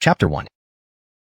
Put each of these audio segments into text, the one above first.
Chapter 1.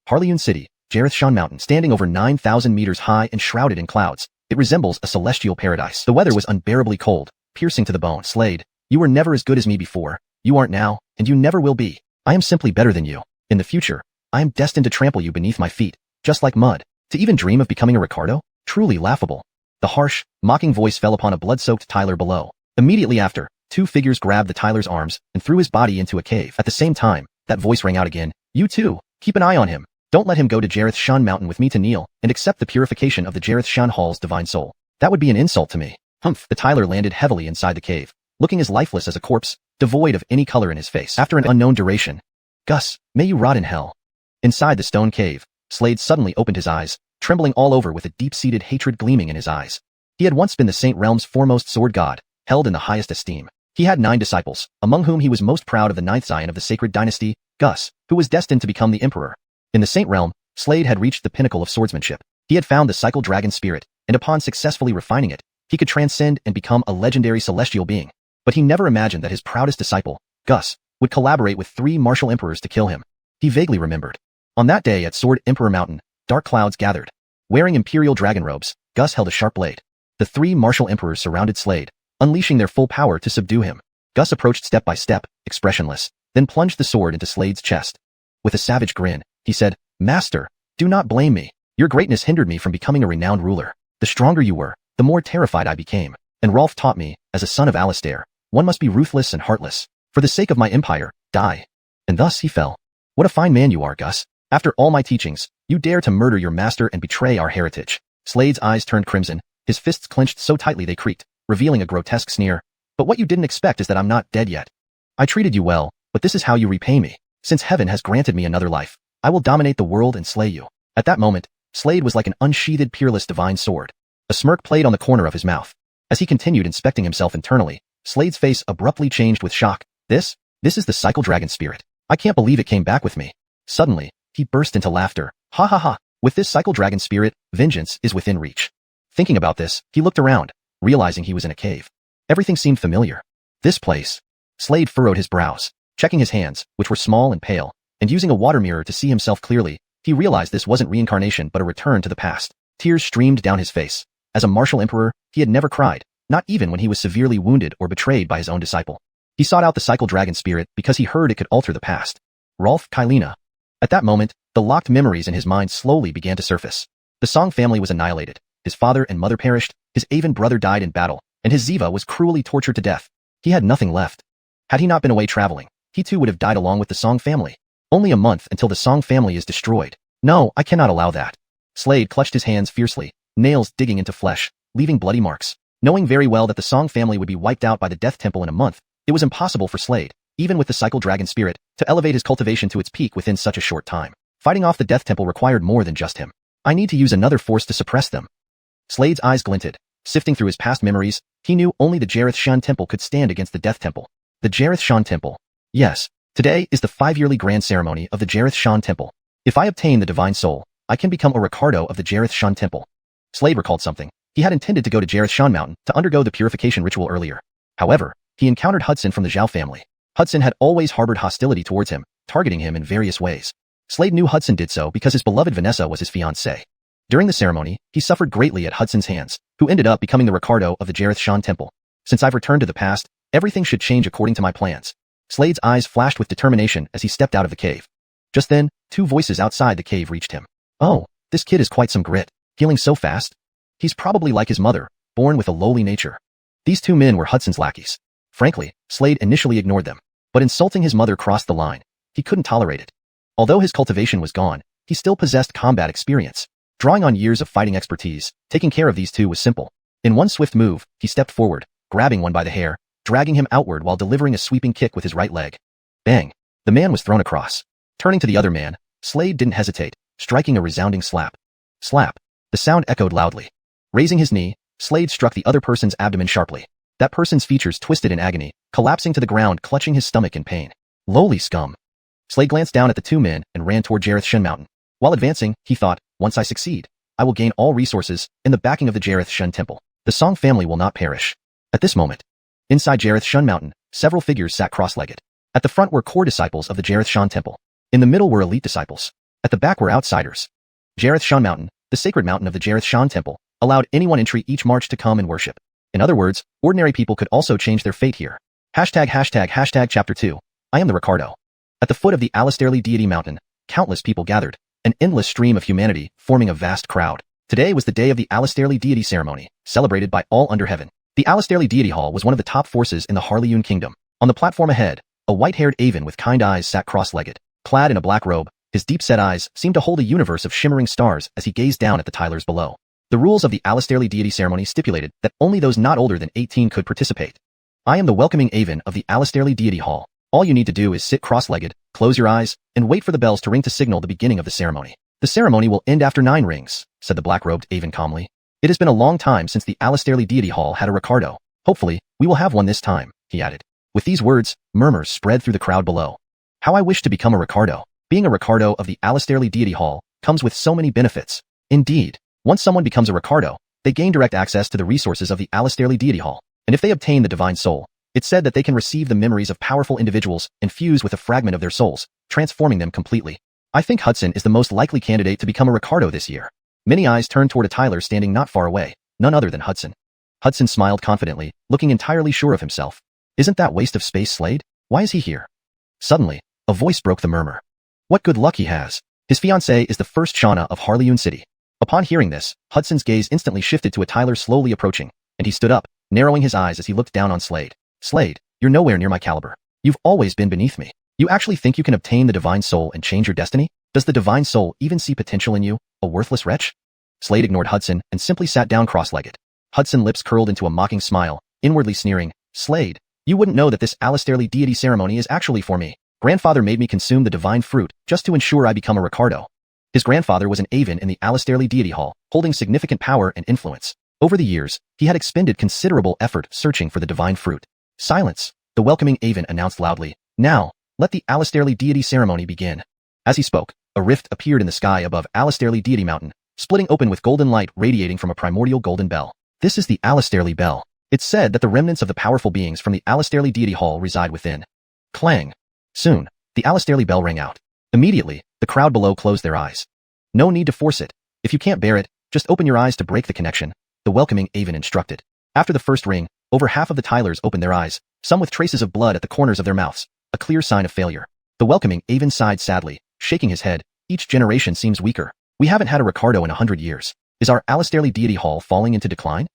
Harleyun City, Xiuxian Mountain, standing over 9,000 meters high and shrouded in clouds. It resembles a celestial paradise. The weather was unbearably cold, piercing to the bone. Slade, you were never as good as me before, you aren't now, and you never will be. I am simply better than you. In the future, I am destined to trample you beneath my feet, just like mud. To even dream of becoming a Ricardo? Truly laughable. The harsh, mocking voice fell upon a blood-soaked Tyler below. Immediately after, two figures grabbed the Tyler's arms and threw his body into a cave. At the same time, that voice rang out again. You too, keep an eye on him. Don't let him go to Xiuxian Mountain with me to kneel and accept the purification of the Xiuxian Hall's divine soul. That would be an insult to me. Humph. The Tyler landed heavily inside the cave, looking as lifeless as a corpse, devoid of any color in his face. After an unknown duration, Gus, may you rot in hell. Inside the stone cave, Slade suddenly opened his eyes, trembling all over with a deep-seated hatred gleaming in his eyes. He had once been the Saint Realm's foremost sword god, held in the highest esteem. He had 9 disciples, among whom he was most proud of the 9th scion of the sacred dynasty, Gus, who was destined to become the emperor. In the Saint Realm, Slade had reached the pinnacle of swordsmanship. He had found the cycle dragon spirit, and upon successfully refining it, he could transcend and become a legendary celestial being. But he never imagined that his proudest disciple, Gus, would collaborate with 3 martial emperors to kill him. He vaguely remembered. On that day at Sword Emperor Mountain, dark clouds gathered. Wearing imperial dragon robes, Gus held a sharp blade. The 3 martial emperors surrounded Slade, unleashing their full power to subdue him. Gus approached step by step, expressionless, then plunged the sword into Slade's chest. With a savage grin, he said, Master, do not blame me. Your greatness hindered me from becoming a renowned ruler. The stronger you were, the more terrified I became. And Rolf taught me, as a son of Alistair, one must be ruthless and heartless. For the sake of my empire, die. And thus he fell. What a fine man you are, Gus. After all my teachings, you dare to murder your master and betray our heritage. Slade's eyes turned crimson, his fists clenched so tightly they creaked, revealing a grotesque sneer. But what you didn't expect is that I'm not dead yet. I treated you well, but this is how you repay me. Since heaven has granted me another life, I will dominate the world and slay you. At that moment, Slade was like an unsheathed peerless divine sword. A smirk played on the corner of his mouth. As he continued inspecting himself internally, Slade's face abruptly changed with shock. This is the cycle dragon spirit. I can't believe it came back with me. Suddenly, he burst into laughter. Ha ha ha. With this cycle dragon spirit, vengeance is within reach. Thinking about this, he looked around, realizing he was in a cave. Everything seemed familiar. This place. Slade furrowed his brows, checking his hands, which were small and pale, and using a water mirror to see himself clearly, he realized this wasn't reincarnation but a return to the past. Tears streamed down his face. As a martial emperor, he had never cried, not even when he was severely wounded or betrayed by his own disciple. He sought out the cycle dragon spirit because he heard it could alter the past. Rolf Kylena. At that moment, the locked memories in his mind slowly began to surface. The Song family was annihilated. His father and mother perished, his Avon brother died in battle, and his Ziva was cruelly tortured to death. He had nothing left. Had he not been away traveling, he too would have died along with the Song family. Only a month until the Song family is destroyed. No, I cannot allow that. Slade clutched his hands fiercely, nails digging into flesh, leaving bloody marks. Knowing very well that the Song family would be wiped out by the Death Temple in a month, it was impossible for Slade, even with the cycle dragon spirit, to elevate his cultivation to its peak within such a short time. Fighting off the Death Temple required more than just him. I need to use another force to suppress them. Slade's eyes glinted. Sifting through his past memories, he knew only the Xiuxian Temple could stand against the Death Temple. The Xiuxian Temple. Yes, today is the 5-yearly grand ceremony of the Xiuxian Temple. If I obtain the divine soul, I can become a Ricardo of the Xiuxian Temple. Slade recalled something. He had intended to go to Xiuxian Mountain to undergo the purification ritual earlier. However, he encountered Hudson from the Zhao family. Hudson had always harbored hostility towards him, targeting him in various ways. Slade knew Hudson did so because his beloved Vanessa was his fiancée. During the ceremony, he suffered greatly at Hudson's hands, who ended up becoming the Ricardo of the Xiuxian Temple. Since I've returned to the past, everything should change according to my plans. Slade's eyes flashed with determination as he stepped out of the cave. Just then, 2 voices outside the cave reached him. Oh, this kid is quite some grit, healing so fast. He's probably like his mother, born with a lowly nature. These 2 men were Hudson's lackeys. Frankly, Slade initially ignored them, but insulting his mother crossed the line. He couldn't tolerate it. Although his cultivation was gone, he still possessed combat experience. Drawing on years of fighting expertise, taking care of these 2 was simple. In one swift move, he stepped forward, grabbing one by the hair, dragging him outward while delivering a sweeping kick with his right leg. Bang! The man was thrown across. Turning to the other man, Slade didn't hesitate, striking a resounding slap. Slap! The sound echoed loudly. Raising his knee, Slade struck the other person's abdomen sharply. That person's features twisted in agony, collapsing to the ground, clutching his stomach in pain. Lowly scum. Slade glanced down at the 2 men and ran toward Xiuxian Mountain. While advancing, he thought, once I succeed, I will gain all resources and the backing of the Xiuxian Temple. The Song family will not perish. At this moment, inside Xiuxian Mountain, several figures sat cross-legged. At the front were core disciples of the Xiuxian Temple. In the middle were elite disciples. At the back were outsiders. Xiuxian Mountain, the sacred mountain of the Xiuxian temple, allowed anyone entry each march to come and worship. In other words, ordinary people could also change their fate here. ##### Chapter 2. I am the Ricardo. At the foot of the Alastairly deity mountain, countless people gathered, an endless stream of humanity forming a vast crowd. Today was the day of the Alastairly deity ceremony, celebrated by all under heaven. The Alastairly deity hall was one of the top forces in the xiuxian kingdom. On the platform ahead, a white-haired Avon with kind eyes sat cross-legged. Clad in a black robe, his deep-set eyes seemed to hold a universe of shimmering stars as he gazed down at the tilers below. The rules of the Alastairly deity ceremony stipulated that only those not older than 18 could participate. I am the welcoming Avon of the Alastairly deity hall. All you need to do is sit cross-legged, close your eyes, and wait for the bells to ring to signal the beginning of the ceremony. The ceremony will end after 9 rings, said the black-robed Avon calmly. It has been a long time since the Alastairly deity hall had a Ricardo. Hopefully, we will have one this time, he added. With these words, murmurs spread through the crowd below. How I wish to become a Ricardo. Being a Ricardo of the Alastairly deity hall comes with so many benefits. Indeed, once someone becomes a Ricardo, they gain direct access to the resources of the Alastairly deity hall. And if they obtain the divine soul, it's said that they can receive the memories of powerful individuals and fuse with a fragment of their souls, transforming them completely. I think Hudson is the most likely candidate to become a Ricardo this year. Many eyes turned toward a Tyler standing not far away, none other than Hudson. Hudson smiled confidently, looking entirely sure of himself. Isn't that waste of space Slade? Why is he here? Suddenly, a voice broke the murmur. What good luck he has. His fiancée is the first Shauna of xiuxian City. Upon hearing this, Hudson's gaze instantly shifted to a Tyler slowly approaching, and he stood up, narrowing his eyes as he looked down on Slade. Slade, you're nowhere near my caliber. You've always been beneath me. You actually think you can obtain the divine soul and change your destiny? Does the divine soul even see potential in you, a worthless wretch? Slade ignored Hudson and simply sat down cross-legged. Hudson's lips curled into a mocking smile, inwardly sneering. Slade, you wouldn't know that this Alastairly deity ceremony is actually for me. Grandfather made me consume the divine fruit just to ensure I become a Ricardo. His grandfather was an Avon in the Alastairly deity hall, holding significant power and influence. Over the years, he had expended considerable effort searching for the divine fruit. Silence, the welcoming Avon announced loudly. Now, let the Alastairly deity ceremony begin. As he spoke, a rift appeared in the sky above Alastairly deity mountain, splitting open with golden light radiating from a primordial golden bell. This is the Alastairly bell. It's said that the remnants of the powerful beings from the Alastairly deity hall reside within. Clang. Soon, the Alastairly bell rang out. Immediately, the crowd below closed their eyes. No need to force it. If you can't bear it, just open your eyes to break the connection, the welcoming Avon instructed. After the first ring, over half of the Tylers opened their eyes, some with traces of blood at the corners of their mouths, a clear sign of failure. The welcoming Avon sighed sadly, shaking his head. Each generation seems weaker. We haven't had a Ricardo in 100 years. Is our Alastairly deity hall falling into decline?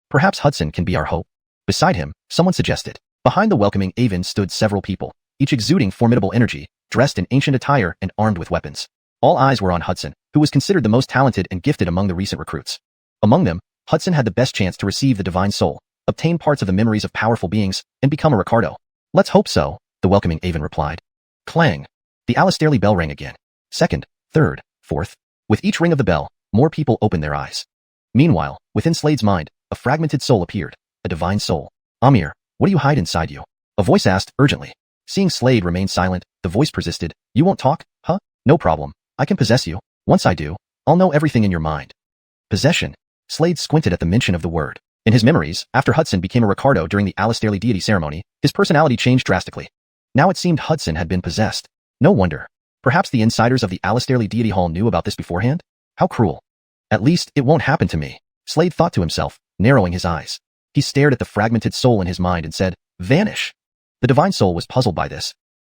Perhaps Hudson can be our hope. Beside him, someone suggested. Behind the welcoming Avon stood several people, each exuding formidable energy, dressed in ancient attire and armed with weapons. All eyes were on Hudson, who was considered the most talented and gifted among the recent recruits. Among them, Hudson had the best chance to receive the divine soul, obtain parts of the memories of powerful beings, and become a Ricardo. Let's hope so, the welcoming Avon replied. Clang. The Alastairly bell rang again. Second, third, fourth. With each ring of the bell, more people opened their eyes. Meanwhile, within Slade's mind, a fragmented soul appeared, a divine soul. Amir, what do you hide inside you? A voice asked urgently. Seeing Slade remain silent, the voice persisted. You won't talk, huh? No problem. I can possess you. Once I do, I'll know everything in your mind. Possession. Slade squinted at the mention of the word. In his memories, after Hudson became a Ricardo during the Alastairly deity ceremony, his personality changed drastically. Now it seemed Hudson had been possessed. No wonder. Perhaps the insiders of the Alastairly deity hall knew about this beforehand? How cruel. At least, it won't happen to me, Slade thought to himself, narrowing his eyes. He stared at the fragmented soul in his mind and said, Vanish. The divine soul was puzzled by this.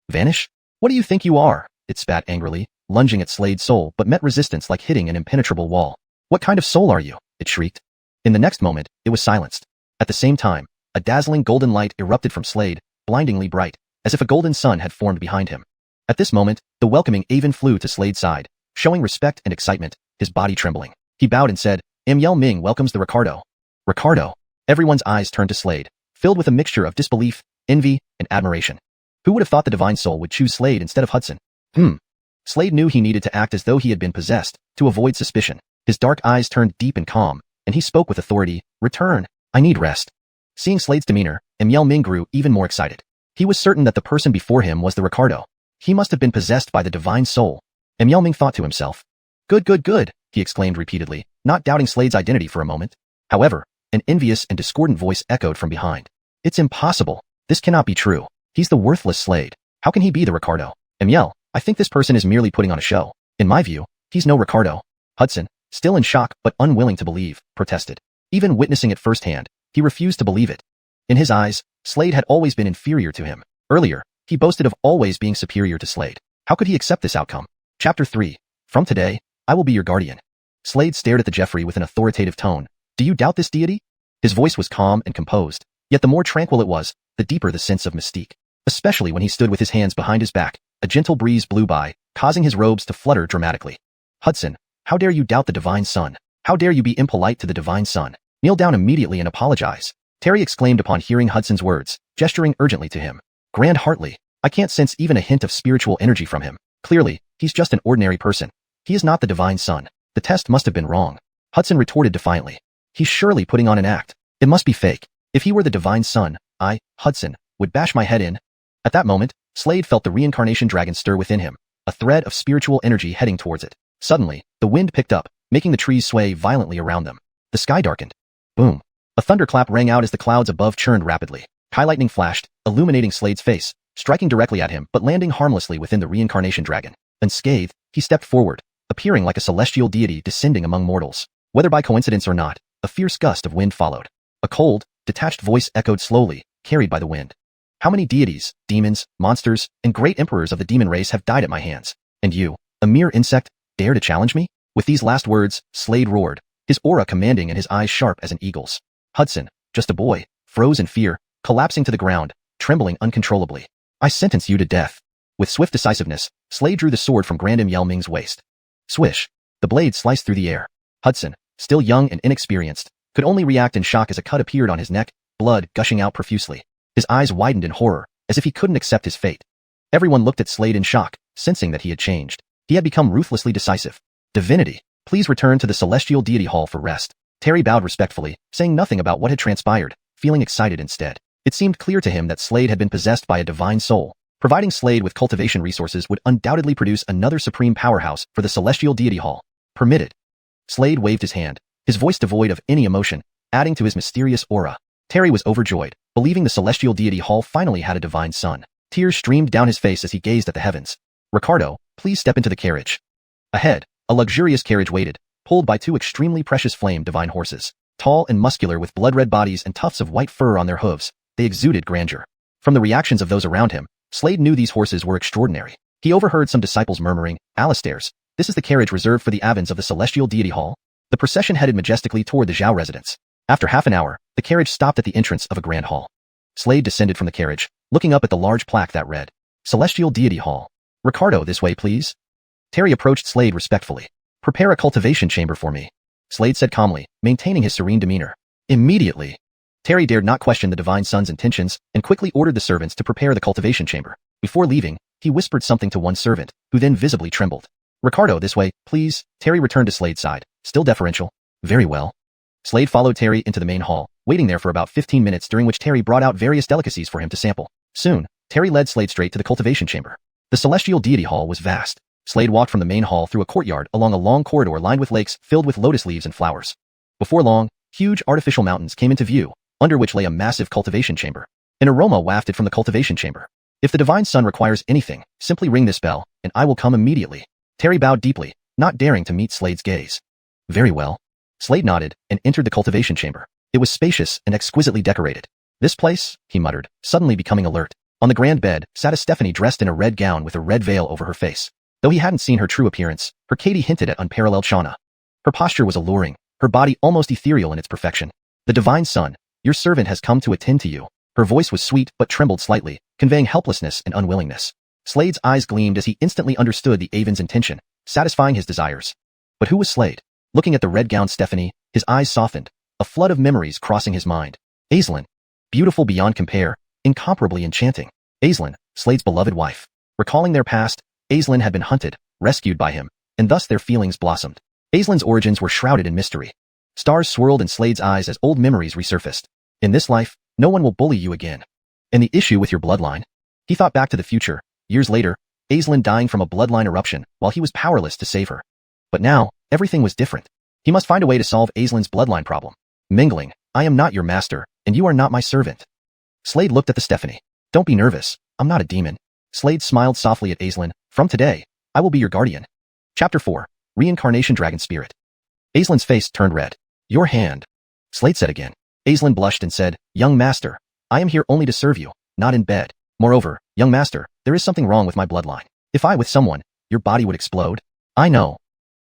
Vanish? What do you think you are? It spat angrily, lunging at Slade's soul but met resistance like hitting an impenetrable wall. What kind of soul are you? It shrieked. In the next moment, it was silenced. At the same time, a dazzling golden light erupted from Slade, blindingly bright, as if a golden sun had formed behind him. At this moment, the welcoming Avon flew to Slade's side, showing respect and excitement, his body trembling. He bowed and said, Yell Ming welcomes the Ricardo. Ricardo. Everyone's eyes turned to Slade, filled with a mixture of disbelief, envy, and admiration. Who would have thought the divine soul would choose Slade instead of Hudson? Slade knew he needed to act as though he had been possessed, to avoid suspicion. His dark eyes turned deep and calm, and he spoke with authority. Return. I need rest. Seeing Slade's demeanor, Yell Ming grew even more excited. He was certain that the person before him was the Ricardo. He must have been possessed by the divine soul. Yell Ming thought to himself. Good, good, good, he exclaimed repeatedly, not doubting Slade's identity for a moment. However, an envious and discordant voice echoed from behind. It's impossible. This cannot be true. He's the worthless Slade. How can he be the Ricardo? Yell, I think this person is merely putting on a show. In my view, he's no Ricardo. Hudson, still in shock but unwilling to believe, protested. Even witnessing it firsthand, he refused to believe it. In his eyes, Slade had always been inferior to him. Earlier, he boasted of always being superior to Slade. How could he accept this outcome? Chapter 3. From today, I will be your guardian. Slade stared at the Jeffrey with an authoritative tone. Do you doubt this deity? His voice was calm and composed, yet the more tranquil it was, the deeper the sense of mystique. Especially when he stood with his hands behind his back, a gentle breeze blew by, causing his robes to flutter dramatically. Hudson, how dare you doubt the Divine Son? How dare you be impolite to the Divine Son? Kneel down immediately and apologize. Terry exclaimed upon hearing Hudson's words, gesturing urgently to him. Grand Hartley, I can't sense even a hint of spiritual energy from him. Clearly, he's just an ordinary person. He is not the Divine Son. The test must have been wrong. Hudson retorted defiantly. He's surely putting on an act. It must be fake. If he were the Divine Son, I, Hudson, would bash my head in. At that moment, Slade felt the reincarnation dragon stir within him, a thread of spiritual energy heading towards it. Suddenly, the wind picked up, making the trees sway violently around them. The sky darkened. Boom. A thunderclap rang out as the clouds above churned rapidly. High lightning flashed, illuminating Slade's face, striking directly at him but landing harmlessly within the reincarnation dragon. Unscathed, he stepped forward, appearing like a celestial deity descending among mortals. Whether by coincidence or not, a fierce gust of wind followed. A cold, detached voice echoed slowly, carried by the wind. How many deities, demons, monsters, and great emperors of the demon race have died at my hands? And you, a mere insect, dare to challenge me? With these last words, Slade roared, his aura commanding and his eyes sharp as an eagle's. Hudson, just a boy, froze in fear, collapsing to the ground, trembling uncontrollably. I sentence you to death. With swift decisiveness, Slade drew the sword from Grand Yao Ming's waist. Swish. The blade sliced through the air. Hudson, still young and inexperienced, could only react in shock as a cut appeared on his neck, blood gushing out profusely. His eyes widened in horror, as if he couldn't accept his fate. Everyone looked at Slade in shock, sensing that he had changed. He had become ruthlessly decisive. Divinity, please return to the Celestial Deity Hall for rest. Terry bowed respectfully, saying nothing about what had transpired, feeling excited instead. It seemed clear to him that Slade had been possessed by a divine soul. Providing Slade with cultivation resources would undoubtedly produce another supreme powerhouse for the Celestial Deity Hall. Permitted. Slade waved his hand, his voice devoid of any emotion, adding to his mysterious aura. Terry was overjoyed, believing the Celestial Deity Hall finally had a divine son. Tears streamed down his face as he gazed at the heavens. Ricardo, please step into the carriage. Ahead, a luxurious carriage waited, pulled by two extremely precious flame divine horses. Tall and muscular with blood-red bodies and tufts of white fur on their hooves, they exuded grandeur. From the reactions of those around him, Slade knew these horses were extraordinary. He overheard some disciples murmuring, Alistairs, this is the carriage reserved for the Avens of the Celestial Deity Hall. The procession headed majestically toward the Zhao residence. After half an hour, the carriage stopped at the entrance of a grand hall. Slade descended from the carriage, looking up at the large plaque that read, Celestial Deity Hall. Ricardo, this way please. Terry approached Slade respectfully. Prepare a cultivation chamber for me. Slade said calmly, maintaining his serene demeanor. Immediately. Terry dared not question the Divine Son's intentions and quickly ordered the servants to prepare the cultivation chamber. Before leaving, he whispered something to one servant, who then visibly trembled. Ricardo, this way, please. Terry returned to Slade's side, still deferential. Very well. Slade followed Terry into the main hall, waiting there for about 15 minutes during which Terry brought out various delicacies for him to sample. Soon, Terry led Slade straight to the cultivation chamber. The Celestial Deity Hall was vast. Slade walked from the main hall through a courtyard along a long corridor lined with lakes filled with lotus leaves and flowers. Before long, huge artificial mountains came into view, under which lay a massive cultivation chamber. An aroma wafted from the cultivation chamber. If the Divine Son requires anything, simply ring this bell, and I will come immediately. Terry bowed deeply, not daring to meet Slade's gaze. Very well. Slade nodded and entered the cultivation chamber. It was spacious and exquisitely decorated. This place, he muttered, suddenly becoming alert. On the grand bed sat a Stephanie dressed in a red gown with a red veil over her face. Though he hadn't seen her true appearance, her Katie hinted at unparalleled shauna. Her posture was alluring, her body almost ethereal in its perfection. The Divine Son, your servant has come to attend to you. Her voice was sweet but trembled slightly, conveying helplessness and unwillingness. Slade's eyes gleamed as he instantly understood the Aven's intention, satisfying his desires. But who was Slade? Looking at the red-gowned Stephanie, his eyes softened, a flood of memories crossing his mind. Aislinn. Beautiful beyond compare, incomparably enchanting. Aislinn, Slade's beloved wife. Recalling their past, Aislinn had been hunted, rescued by him, and thus their feelings blossomed. Aislinn's origins were shrouded in mystery. Stars swirled in Slade's eyes as old memories resurfaced. In this life, no one will bully you again. And the issue with your bloodline? He thought back to the future, years later, Aislinn dying from a bloodline eruption while he was powerless to save her. But now, everything was different. He must find a way to solve Aislinn's bloodline problem. Mingling, I am not your master, and you are not my servant. Slade looked at the Stephanie. Don't be nervous, I'm not a demon. Slade smiled softly at Aislinn, From today, I will be your guardian. Chapter 4. Reincarnation Dragon Spirit. Aislin's face turned red. Your hand. Slade said again. Aislinn blushed and said, Young master, I am here only to serve you, not in bed. Moreover, young master, there is something wrong with my bloodline. If I with someone, your body would explode. I know.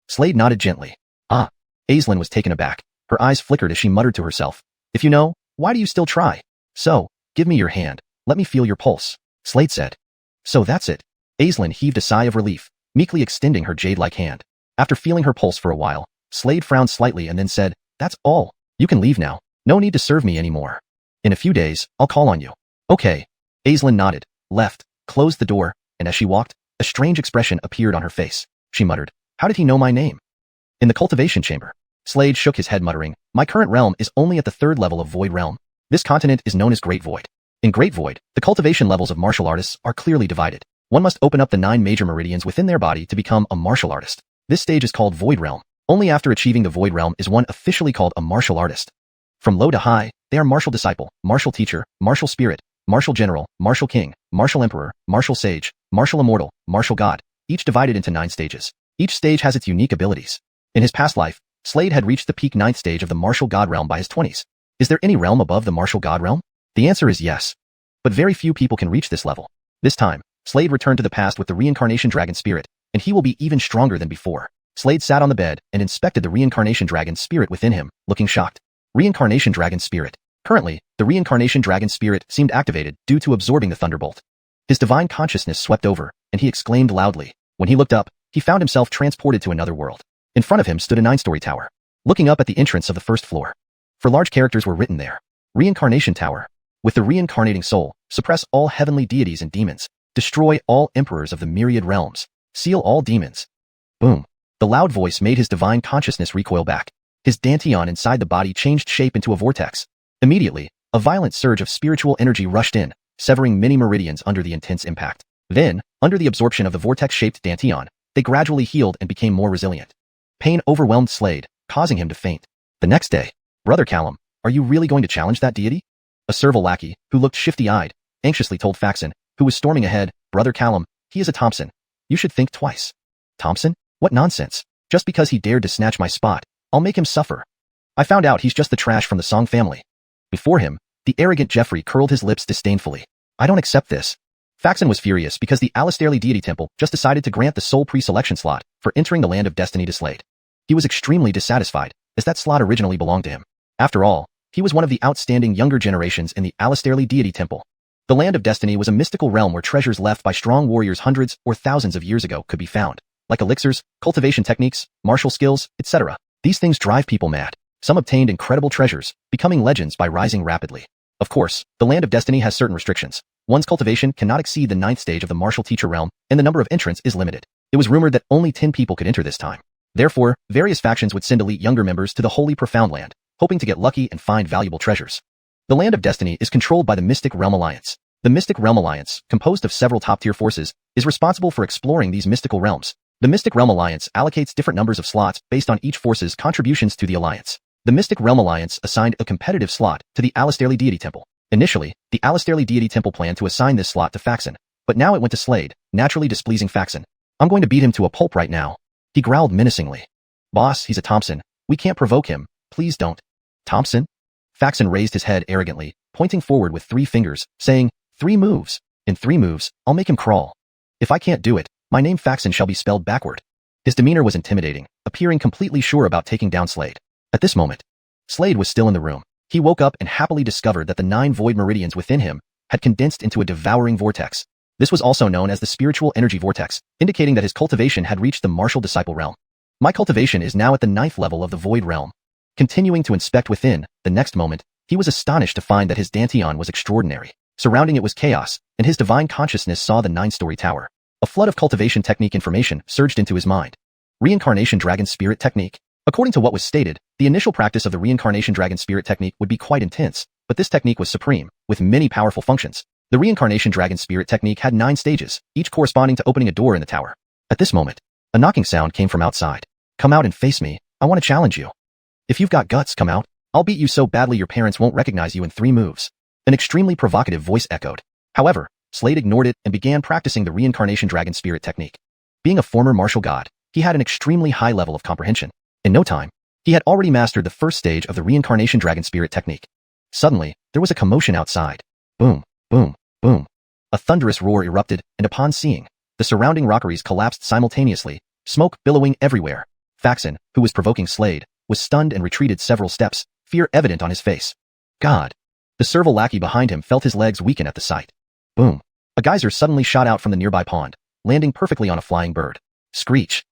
Slade nodded gently. Ah. Aislinn was taken aback. Her eyes flickered as she muttered to herself. If you know, why do you still try? So, give me your hand. Let me feel your pulse. Slade said. So that's it. Aislinn heaved a sigh of relief, meekly extending her jade-like hand. After feeling her pulse for a while, Slade frowned slightly and then said, That's all. You can leave now. No need to serve me anymore. In a few days, I'll call on you. Okay. Aislinn nodded, left, closed the door, and as she walked, a strange expression appeared on her face. She muttered, How did he know my name? In the cultivation chamber. Slade shook his head muttering, My current realm is only at the 3rd level of Void Realm. This continent is known as Great Void. In Great Void, the cultivation levels of martial artists are clearly divided. One must open up the 9 major meridians within their body to become a martial artist. This stage is called Void Realm. Only after achieving the Void Realm is one officially called a martial artist. From low to high, they are martial disciple, martial teacher, martial spirit, martial general, martial king, martial emperor, martial sage, martial immortal, martial god, each divided into 9 stages. Each stage has its unique abilities. In his past life, Slade had reached the peak 9th stage of the martial god realm by his 20s. Is there any realm above the martial god realm? The answer is yes. But very few people can reach this level. This time, Slade returned to the past with the reincarnation dragon spirit, and he will be even stronger than before. Slade sat on the bed and inspected the reincarnation dragon spirit within him, looking shocked. Reincarnation dragon spirit. Currently, the reincarnation dragon spirit seemed activated due to absorbing the thunderbolt. His divine consciousness swept over, and he exclaimed loudly. When he looked up, he found himself transported to another world. In front of him stood a 9-story tower, looking up at the entrance of the 1st floor. For large characters were written there. Reincarnation Tower. With the reincarnating soul, suppress all heavenly deities and demons. Destroy all emperors of the myriad realms. Seal all demons. Boom. The loud voice made his divine consciousness recoil back. His dantian inside the body changed shape into a vortex. Immediately, a violent surge of spiritual energy rushed in, severing many meridians under the intense impact. Then, under the absorption of the vortex-shaped dantian, they gradually healed and became more resilient. Pain overwhelmed Slade, causing him to faint. The next day, Brother Callum, are you really going to challenge that deity? A servile lackey, who looked shifty-eyed, anxiously told Faxon, who was storming ahead, Brother Callum, he is a Thompson. You should think twice. Thompson? What nonsense. Just because he dared to snatch my spot, I'll make him suffer. I found out he's just the trash from the Song family. Before him, the arrogant Jeffrey curled his lips disdainfully. I don't accept this. Faxon was furious because the Alastairley Deity Temple just decided to grant the sole pre-selection slot for entering the Land of Destiny to Slade. He was extremely dissatisfied, as that slot originally belonged to him. After all, he was one of the outstanding younger generations in the Alastairley Deity Temple. The Land of Destiny was a mystical realm where treasures left by strong warriors hundreds or thousands of years ago could be found, like elixirs, cultivation techniques, martial skills, etc. These things drive people mad. Some obtained incredible treasures, becoming legends by rising rapidly. Of course, the Land of Destiny has certain restrictions. One's cultivation cannot exceed the 9th stage of the martial teacher realm, and the number of entrants is limited. It was rumored that only 10 people could enter this time. Therefore, various factions would send elite younger members to the Holy Profound Land, hoping to get lucky and find valuable treasures. The Land of Destiny is controlled by the Mystic Realm Alliance. The Mystic Realm Alliance, composed of several top-tier forces, is responsible for exploring these mystical realms. The Mystic Realm Alliance allocates different numbers of slots based on each force's contributions to the alliance. The Mystic Realm Alliance assigned a competitive slot to the Alastairley Deity Temple. Initially, the Alastairley Deity Temple planned to assign this slot to Faxon, but now it went to Slade, naturally displeasing Faxon. I'm going to beat him to a pulp right now. He growled menacingly. Boss, he's a Thompson. We can't provoke him. Please don't. Thompson? Faxon raised his head arrogantly, pointing forward with 3 fingers, saying, 3 moves. In 3 moves, I'll make him crawl. If I can't do it, my name Faxon shall be spelled backward. His demeanor was intimidating, appearing completely sure about taking down Slade. At this moment, Slade was still in the room. He woke up and happily discovered that the 9 void meridians within him had condensed into a devouring vortex. This was also known as the spiritual energy vortex, indicating that his cultivation had reached the martial disciple realm. My cultivation is now at the 9th level of the void realm. Continuing to inspect within, the next moment, he was astonished to find that his dantian was extraordinary. Surrounding it was chaos, and his divine consciousness saw the 9-story tower. A flood of cultivation technique information surged into his mind. Reincarnation Dragon Spirit Technique. According to what was stated, the initial practice of the Reincarnation Dragon Spirit Technique would be quite intense, but this technique was supreme, with many powerful functions. The Reincarnation Dragon Spirit Technique had 9 stages, each corresponding to opening a door in the tower. At this moment, a knocking sound came from outside. Come out and face me, I want to challenge you. If you've got guts, come out. I'll beat you so badly your parents won't recognize you in 3 moves. An extremely provocative voice echoed. However, Slade ignored it and began practicing the reincarnation dragon spirit technique. Being a former martial god, he had an extremely high level of comprehension. In no time, he had already mastered the first stage of the reincarnation dragon spirit technique. Suddenly, there was a commotion outside. Boom, boom, boom. A thunderous roar erupted, and upon seeing, the surrounding rockeries collapsed simultaneously, smoke billowing everywhere. Faxon, who was provoking Slade, was stunned and retreated several steps, fear evident on his face. God. The servile lackey behind him felt his legs weaken at the sight. Boom. A geyser suddenly shot out from the nearby pond, landing perfectly on a flying bird. Screech.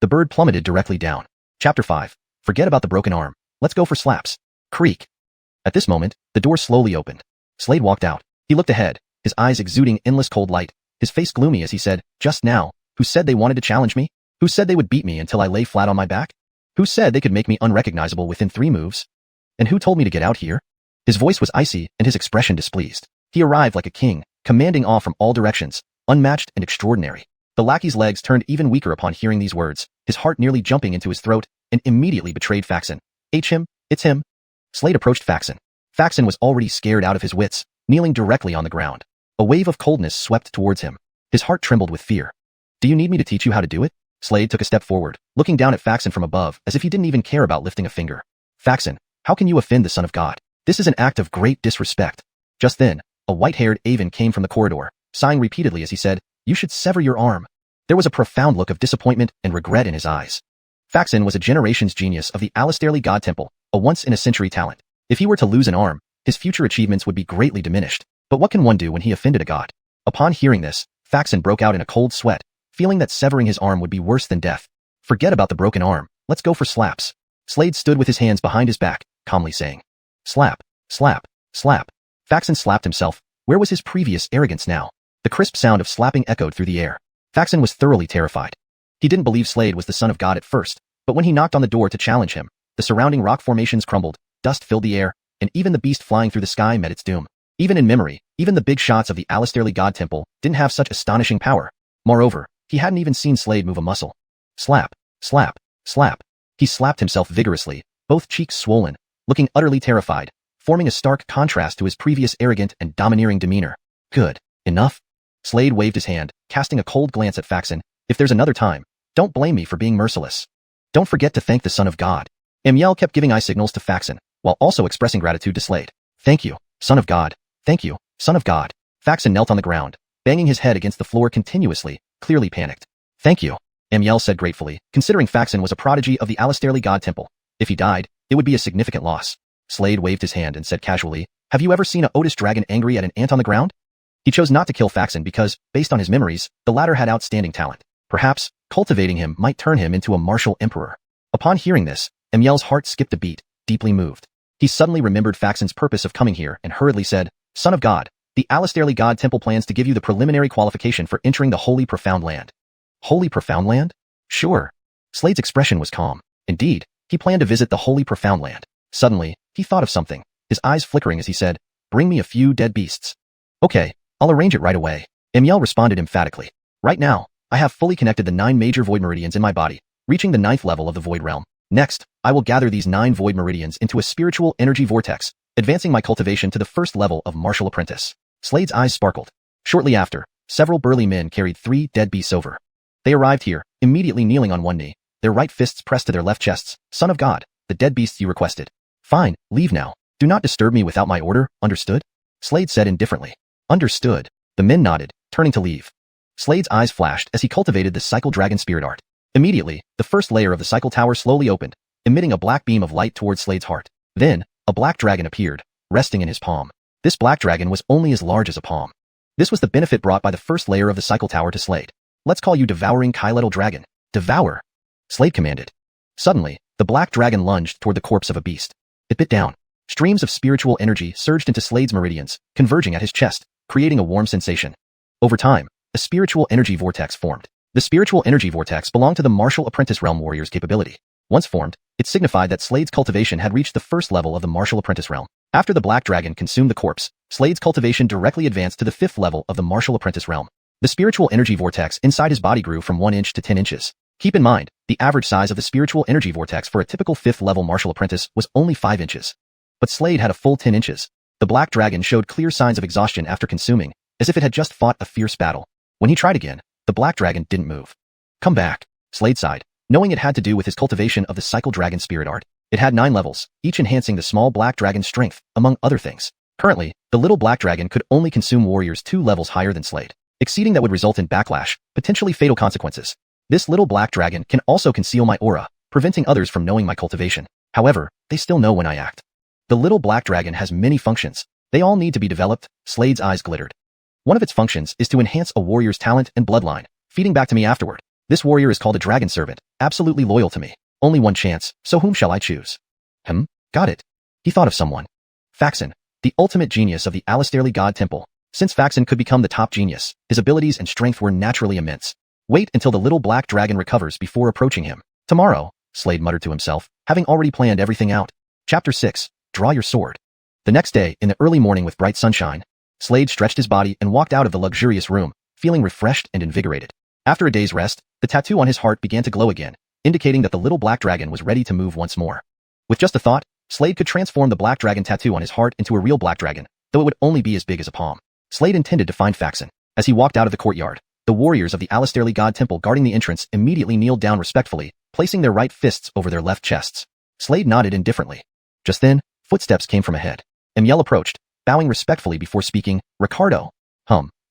The bird plummeted directly down. Chapter 5. Forget about the broken arm. Let's go for slaps. Creak. At this moment, the door slowly opened. Slade walked out. He looked ahead, his eyes exuding endless cold light, his face gloomy as he said, "Just now, who said they wanted to challenge me? Who said they would beat me until I lay flat on my back? Who said they could make me unrecognizable within 3 moves? And who told me to get out here?" His voice was icy and his expression displeased. He arrived like a king, commanding awe from all directions, unmatched and extraordinary. The lackey's legs turned even weaker upon hearing these words, his heart nearly jumping into his throat, and immediately betrayed Faxon. Him, it's him. Slade approached Faxon. Faxon was already scared out of his wits, kneeling directly on the ground. A wave of coldness swept towards him. His heart trembled with fear. "Do you need me to teach you how to do it?" Slade took a step forward, looking down at Faxon from above, as if he didn't even care about lifting a finger. "Faxon, how can you offend the Son of God? This is an act of great disrespect." Just then, a white-haired Avon came from the corridor, sighing repeatedly as he said, "You should sever your arm." There was a profound look of disappointment and regret in his eyes. Faxon was a generation's genius of the Alastairly God Temple, a once-in-a-century talent. If he were to lose an arm, his future achievements would be greatly diminished. But what can one do when he offended a god? Upon hearing this, Faxon broke out in a cold sweat, feeling that severing his arm would be worse than death. "Forget about the broken arm, let's go for slaps." Slade stood with his hands behind his back, calmly saying, "Slap, slap, slap." Faxon slapped himself. Where was his previous arrogance now? The crisp sound of slapping echoed through the air. Faxon was thoroughly terrified. He didn't believe Slade was the Son of God at first, but when he knocked on the door to challenge him, the surrounding rock formations crumbled, dust filled the air, and even the beast flying through the sky met its doom. Even in memory, even the big shots of the Alastairly God Temple didn't have such astonishing power. Moreover, he hadn't even seen Slade move a muscle. Slap, slap, slap. He slapped himself vigorously, both cheeks swollen, looking utterly terrified, forming a stark contrast to his previous arrogant and domineering demeanor. "Good. Enough?" Slade waved his hand, casting a cold glance at Faxon. "If there's another time, don't blame me for being merciless. Don't forget to thank the Son of God." Amiel kept giving eye signals to Faxon, while also expressing gratitude to Slade. "Thank you, Son of God. Thank you, Son of God." Faxon knelt on the ground, banging his head against the floor continuously, clearly panicked. "Thank you," Amiel said gratefully, considering Faxon was a prodigy of the Alastairly God Temple. If he died, it would be a significant loss. Slade waved his hand and said casually, "Have you ever seen a Otis dragon angry at an ant on the ground?" He chose not to kill Faxon because, based on his memories, the latter had outstanding talent. Perhaps, cultivating him might turn him into a martial emperor. Upon hearing this, Amiel's heart skipped a beat, deeply moved. He suddenly remembered Faxon's purpose of coming here and hurriedly said, "Son of God, the Alastairly God Temple plans to give you the preliminary qualification for entering the Holy Profound Land." Holy Profound Land? Sure. Slade's expression was calm. Indeed, he planned to visit the Holy Profound Land. Suddenly, he thought of something, his eyes flickering as he said, "Bring me a few dead beasts." "Okay, I'll arrange it right away," Amiel responded emphatically. "Right now, I have fully connected the 9 major void meridians in my body, reaching the 9th level of the void realm. Next, I will gather these 9 void meridians into a spiritual energy vortex, advancing my cultivation to the 1st level of martial apprentice." Slade's eyes sparkled. Shortly after, several burly men carried 3 dead beasts over. They arrived here, immediately kneeling on one knee, their right fists pressed to their left chests. "Son of God, the dead beasts you requested." "Fine, leave now. Do not disturb me without my order, understood?" Slade said indifferently. "Understood." The men nodded, turning to leave. Slade's eyes flashed as he cultivated the Cycle Dragon Spirit Art. Immediately, the first layer of the Cycle Tower slowly opened, emitting a black beam of light towards Slade's heart. Then, a black dragon appeared, resting in his palm. This black dragon was only as large as a palm. This was the benefit brought by the first layer of the Cycle Tower to Slade. "Let's call you Devouring Kyletal Dragon." "Devour!" Slade commanded. Suddenly, the black dragon lunged toward the corpse of a beast. It bit down. Streams of spiritual energy surged into Slade's meridians, converging at his chest, creating a warm sensation. Over time, a spiritual energy vortex formed. The spiritual energy vortex belonged to the martial apprentice realm warrior's capability. Once formed, it signified that Slade's cultivation had reached the 1st level of the martial apprentice realm. After the black dragon consumed the corpse, Slade's cultivation directly advanced to the 5th level of the martial apprentice realm. The spiritual energy vortex inside his body grew from 1 inch to 10 inches. Keep in mind, the average size of the spiritual energy vortex for a typical 5th level martial apprentice was only 5 inches. But Slade had a full 10 inches. The black dragon showed clear signs of exhaustion after consuming, as if it had just fought a fierce battle. When he tried again, the black dragon didn't move. Come back, Slade sighed, knowing it had to do with his cultivation of the cycle dragon spirit art. It had 9 levels, each enhancing the small black dragon's strength, among other things. Currently, the little black dragon could only consume warriors 2 levels higher than Slade. Exceeding that would result in backlash, potentially fatal consequences. This little black dragon can also conceal my aura, preventing others from knowing my cultivation. However, they still know when I act. The little black dragon has many functions. They all need to be developed. Slade's eyes glittered. One of its functions is to enhance a warrior's talent and bloodline, feeding back to me afterward. This warrior is called a dragon servant, absolutely loyal to me. Only one chance, so whom shall I choose? Got it. He thought of someone. Faxon, the ultimate genius of the Alastairly God Temple. Since Faxon could become the top genius, his abilities and strength were naturally immense. Wait until the little black dragon recovers before approaching him. Tomorrow, Slade muttered to himself, having already planned everything out. Chapter 6. Draw your sword. The next day, in the early morning with bright sunshine, Slade stretched his body and walked out of the luxurious room, feeling refreshed and invigorated. After a day's rest, the tattoo on his heart began to glow again, indicating that the little black dragon was ready to move once more. With just a thought, Slade could transform the black dragon tattoo on his heart into a real black dragon, though it would only be as big as a palm. Slade intended to find Faxon. As he walked out of the courtyard, the warriors of the Alastairly God Temple guarding the entrance immediately kneeled down respectfully, placing their right fists over their left chests. Slade nodded indifferently. Just then, footsteps came from ahead. Emiel approached, bowing respectfully before speaking. Ricardo.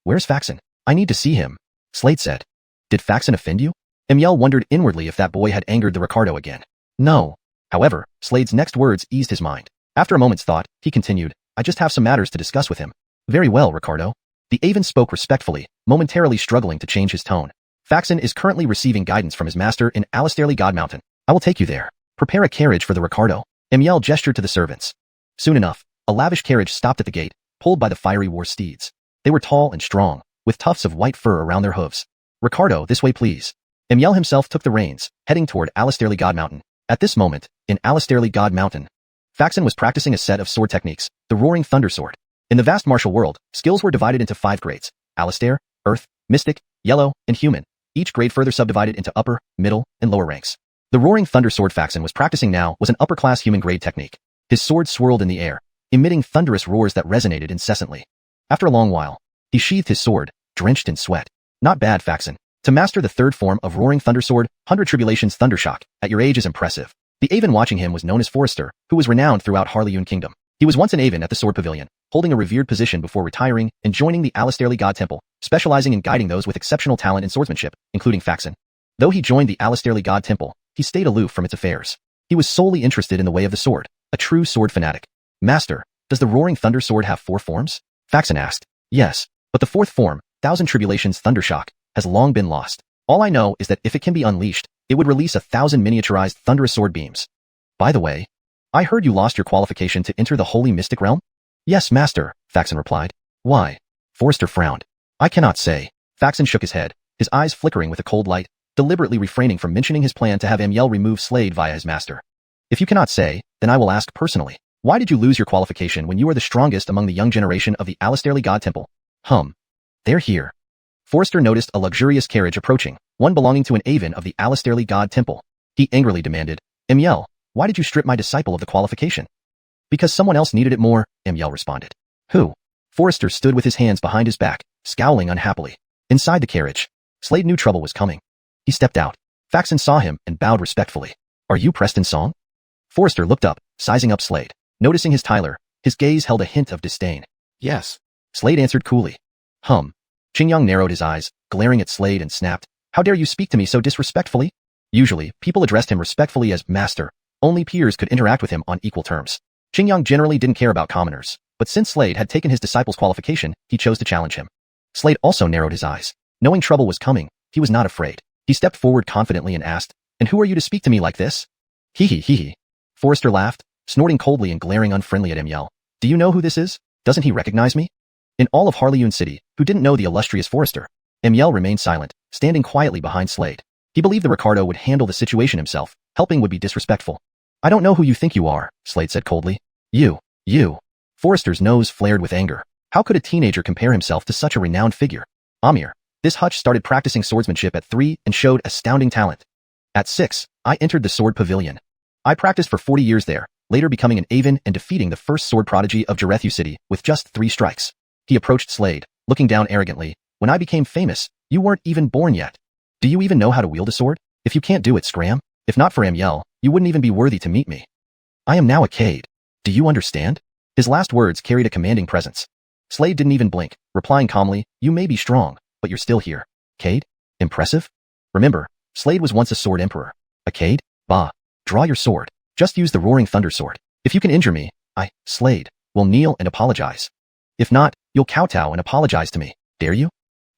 Where's Faxon? I need to see him. Slade said. Did Faxon offend you? Emiel wondered inwardly if that boy had angered the Ricardo again. No. However, Slade's next words eased his mind. After a moment's thought, he continued, I just have some matters to discuss with him. Very well, Ricardo. The Aven spoke respectfully, momentarily struggling to change his tone. Faxon is currently receiving guidance from his master in Alastairly God Mountain. I will take you there. Prepare a carriage for the Ricardo. Emiel gestured to the servants. Soon enough, a lavish carriage stopped at the gate, pulled by the fiery war steeds. They were tall and strong, with tufts of white fur around their hooves. Ricardo, this way please. Emiel himself took the reins, heading toward Alastairly God Mountain. At this moment, in Alastairly God Mountain, Faxon was practicing a set of sword techniques, the Roaring Thunder Sword. In the vast martial world, skills were divided into 5 grades: Alastair, Earth, Mystic, Yellow, and Human, each grade further subdivided into upper, middle, and lower ranks. The Roaring Thunder Sword Faxon was practicing now was an upper-class human grade technique. His sword swirled in the air, emitting thunderous roars that resonated incessantly. After a long while, he sheathed his sword, drenched in sweat. Not bad, Faxon. To master the 3rd form of Roaring Thunder Sword, 100 Tribulations Thundershock, at your age is impressive. The Aven watching him was known as Forrester, who was renowned throughout Harleyun Kingdom. He was once an Aven at the Sword Pavilion, holding a revered position before retiring and joining the Alastairly God Temple, specializing in guiding those with exceptional talent in swordsmanship, including Faxon. Though he joined the Alastairly God Temple, he stayed aloof from its affairs. He was solely interested in the way of the sword, a true sword fanatic. Master, does the Roaring Thunder Sword have 4 forms? Faxon asked. Yes, but the 4th form, 1000 Tribulations Thundershock, has long been lost. All I know is that if it can be unleashed, it would release 1,000 miniaturized thunderous sword beams. By the way, I heard you lost your qualification to enter the Holy Mystic Realm? Yes, Master, Faxon replied. Why? Forrester frowned. I cannot say. Faxon shook his head, his eyes flickering with a cold light, deliberately refraining from mentioning his plan to have Emiel remove Slade via his master. If you cannot say, then I will ask personally. Why did you lose your qualification when you are the strongest among the young generation of the Alastairly God Temple? They're here. Forrester noticed a luxurious carriage approaching, one belonging to an Aven of the Alastairly God Temple. He angrily demanded, Emiel, why did you strip my disciple of the qualification? Because someone else needed it more, Emiel responded. Who? Forrester stood with his hands behind his back, scowling unhappily. Inside the carriage, Slade knew trouble was coming. He stepped out. Faxon saw him and bowed respectfully. Are you Preston Song? Forrester looked up, sizing up Slade. Noticing his Tyler, his gaze held a hint of disdain. Yes. Slade answered coolly. Qingyang narrowed his eyes, glaring at Slade and snapped. How dare you speak to me so disrespectfully? Usually, people addressed him respectfully as master. Only peers could interact with him on equal terms. Qingyang generally didn't care about commoners, but since Slade had taken his disciple's qualification, he chose to challenge him. Slade also narrowed his eyes. Knowing trouble was coming, he was not afraid. He stepped forward confidently and asked, And who are you to speak to me like this? Hee. Forrester laughed, snorting coldly and glaring unfriendly at Emiel. Do you know who this is? Doesn't he recognize me? In all of Harleyun City, who didn't know the illustrious Forrester, Emiel remained silent, standing quietly behind Slade. He believed the Ricardo would handle the situation himself. Helping would be disrespectful. I don't know who you think you are, Slade said coldly. You. Forrester's nose flared with anger. How could a teenager compare himself to such a renowned figure? Amir. This hutch started practicing swordsmanship at 3 and showed astounding talent. At 6, I entered the Sword Pavilion. I practiced for 40 years there, later becoming an Aven and defeating the first sword prodigy of Jarethu City with just 3 strikes. He approached Slade, looking down arrogantly. When I became famous, you weren't even born yet. Do you even know how to wield a sword? If you can't do it, scram. If not for Amiel, you wouldn't even be worthy to meet me. I am now a Cade. Do you understand? His last words carried a commanding presence. Slade didn't even blink, replying calmly, you may be strong, but you're still here. Cade? Impressive? Remember, Slade was once a sword emperor. A Cade? Bah. Draw your sword. Just use the roaring thunder sword. If you can injure me, I, Slade, will kneel and apologize. If not, you'll kowtow and apologize to me. Dare you?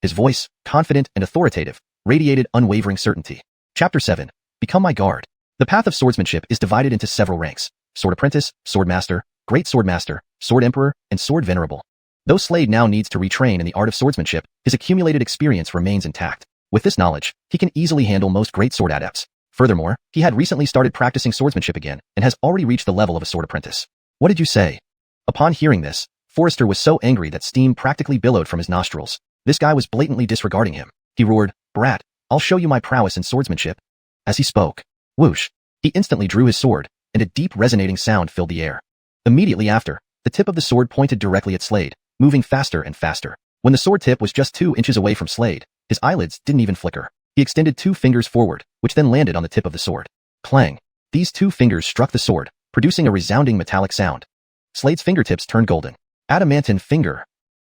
His voice, confident and authoritative, radiated unwavering certainty. Chapter 7. Become my guard. The path of swordsmanship is divided into several ranks: Sword Apprentice, Sword Master, Great Sword Master, Sword Emperor, and Sword Venerable. Though Slade now needs to retrain in the art of swordsmanship, his accumulated experience remains intact. With this knowledge, he can easily handle most great sword adepts. Furthermore, he had recently started practicing swordsmanship again and has already reached the level of a sword apprentice. What did you say? Upon hearing this, Forrester was so angry that steam practically billowed from his nostrils. This guy was blatantly disregarding him. He roared, Brat, I'll show you my prowess in swordsmanship. As he spoke, whoosh, he instantly drew his sword, and a deep resonating sound filled the air. Immediately after, the tip of the sword pointed directly at Slade, moving faster and faster. When the sword tip was just 2 inches away from Slade, his eyelids didn't even flicker. He extended 2 fingers forward, which then landed on the tip of the sword. Clang! These 2 fingers struck the sword, producing a resounding metallic sound. Slade's fingertips turned golden. Adamantine finger.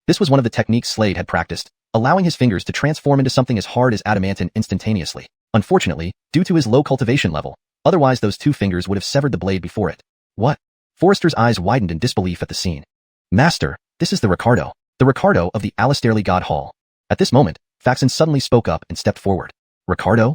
This was one of the techniques Slade had practiced, allowing his fingers to transform into something as hard as adamantine instantaneously. Unfortunately, due to his low cultivation level, otherwise those 2 fingers would have severed the blade before it. What? Forrester's eyes widened in disbelief at the scene. Master, this is the Ricardo of the Alastairley God Hall. At this moment, Faxon suddenly spoke up and stepped forward. Ricardo?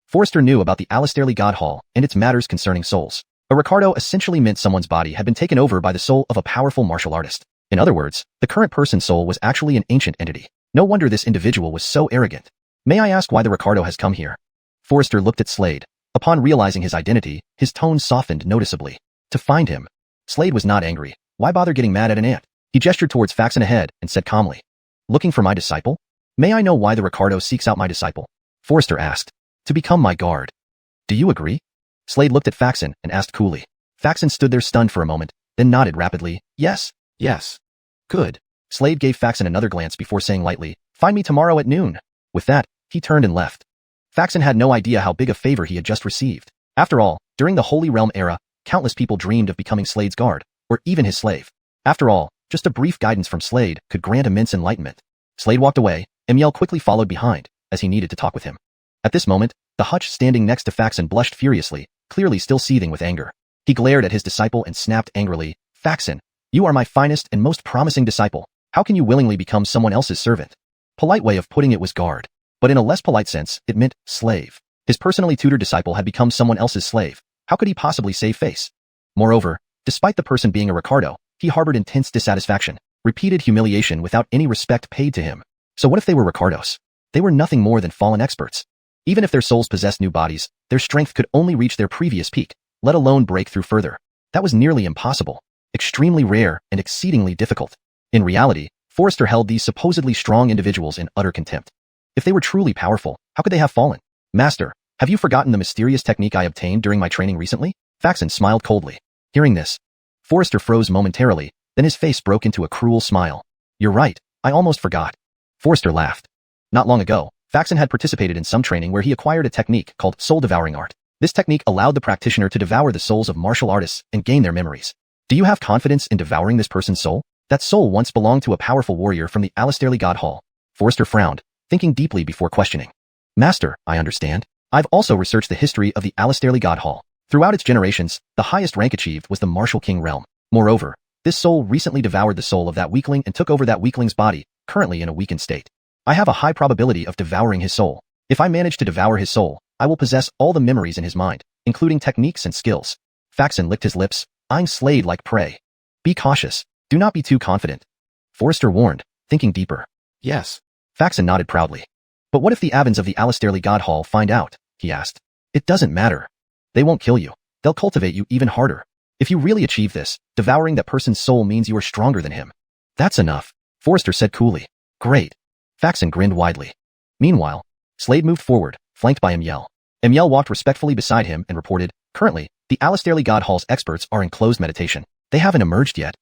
Forrester knew about the Alastairley God Hall and its matters concerning souls. A Ricardo essentially meant someone's body had been taken over by the soul of a powerful martial artist. In other words, the current person's soul was actually an ancient entity. No wonder this individual was so arrogant. May I ask why the Ricardo has come here? Forrester looked at Slade. Upon realizing his identity, his tone softened noticeably. To find him. Slade was not angry. Why bother getting mad at an ant? He gestured towards Faxon ahead and said calmly, Looking for my disciple? May I know why the Ricardo seeks out my disciple? Forrester asked. To become my guard. Do you agree? Slade looked at Faxon and asked coolly. Faxon stood there stunned for a moment, then nodded rapidly. Yes. Yes. Good. Slade gave Faxon another glance before saying lightly, Find me tomorrow at noon. With that, he turned and left. Faxon had no idea how big a favor he had just received. After all, during the Holy Realm era, countless people dreamed of becoming Slade's guard, or even his slave. After all, just a brief guidance from Slade could grant immense enlightenment. Slade walked away, Amiel quickly followed behind, as he needed to talk with him. At this moment, the hutch standing next to Faxon blushed furiously, clearly still seething with anger. He glared at his disciple and snapped angrily, Faxon, you are my finest and most promising disciple. How can you willingly become someone else's servant? Polite way of putting it was guard. But in a less polite sense, it meant slave. His personally tutored disciple had become someone else's slave. How could he possibly save face? Moreover, despite the person being a Ricardo, he harbored intense dissatisfaction, repeated humiliation without any respect paid to him. So what if they were Ricardos? They were nothing more than fallen experts. Even if their souls possessed new bodies, their strength could only reach their previous peak, let alone break through further. That was nearly impossible, extremely rare, and exceedingly difficult. In reality, Forrester held these supposedly strong individuals in utter contempt. If they were truly powerful, how could they have fallen? Master, have you forgotten the mysterious technique I obtained during my training recently? Faxon smiled coldly. Hearing this, Forrester froze momentarily, then his face broke into a cruel smile. You're right, I almost forgot. Forrester laughed. Not long ago, Faxon had participated in some training where he acquired a technique called soul devouring art. This technique allowed the practitioner to devour the souls of martial artists and gain their memories. Do you have confidence in devouring this person's soul? That soul once belonged to a powerful warrior from the Alastairley God Hall. Forrester frowned, thinking deeply before questioning. Master, I understand. I've also researched the history of the Alastairley God Hall. Throughout its generations, the highest rank achieved was the Martial King realm. Moreover, this soul recently devoured the soul of that weakling and took over that weakling's body, currently in a weakened state. I have a high probability of devouring his soul. If I manage to devour his soul, I will possess all the memories in his mind, including techniques and skills. Faxon licked his lips, eyeing Slade like prey. Be cautious. Do not be too confident. Forrester warned, thinking deeper. Yes. Faxon nodded proudly. But what if the Avens of the Alastairley God Hall find out? He asked. It doesn't matter. They won't kill you. They'll cultivate you even harder. If you really achieve this, devouring that person's soul means you are stronger than him. That's enough, Forrester said coolly. Great. Faxon grinned widely. Meanwhile, Slade moved forward, flanked by Amiel. Amiel walked respectfully beside him and reported, Currently, the Alastairley God Hall's experts are in closed meditation. They haven't emerged yet.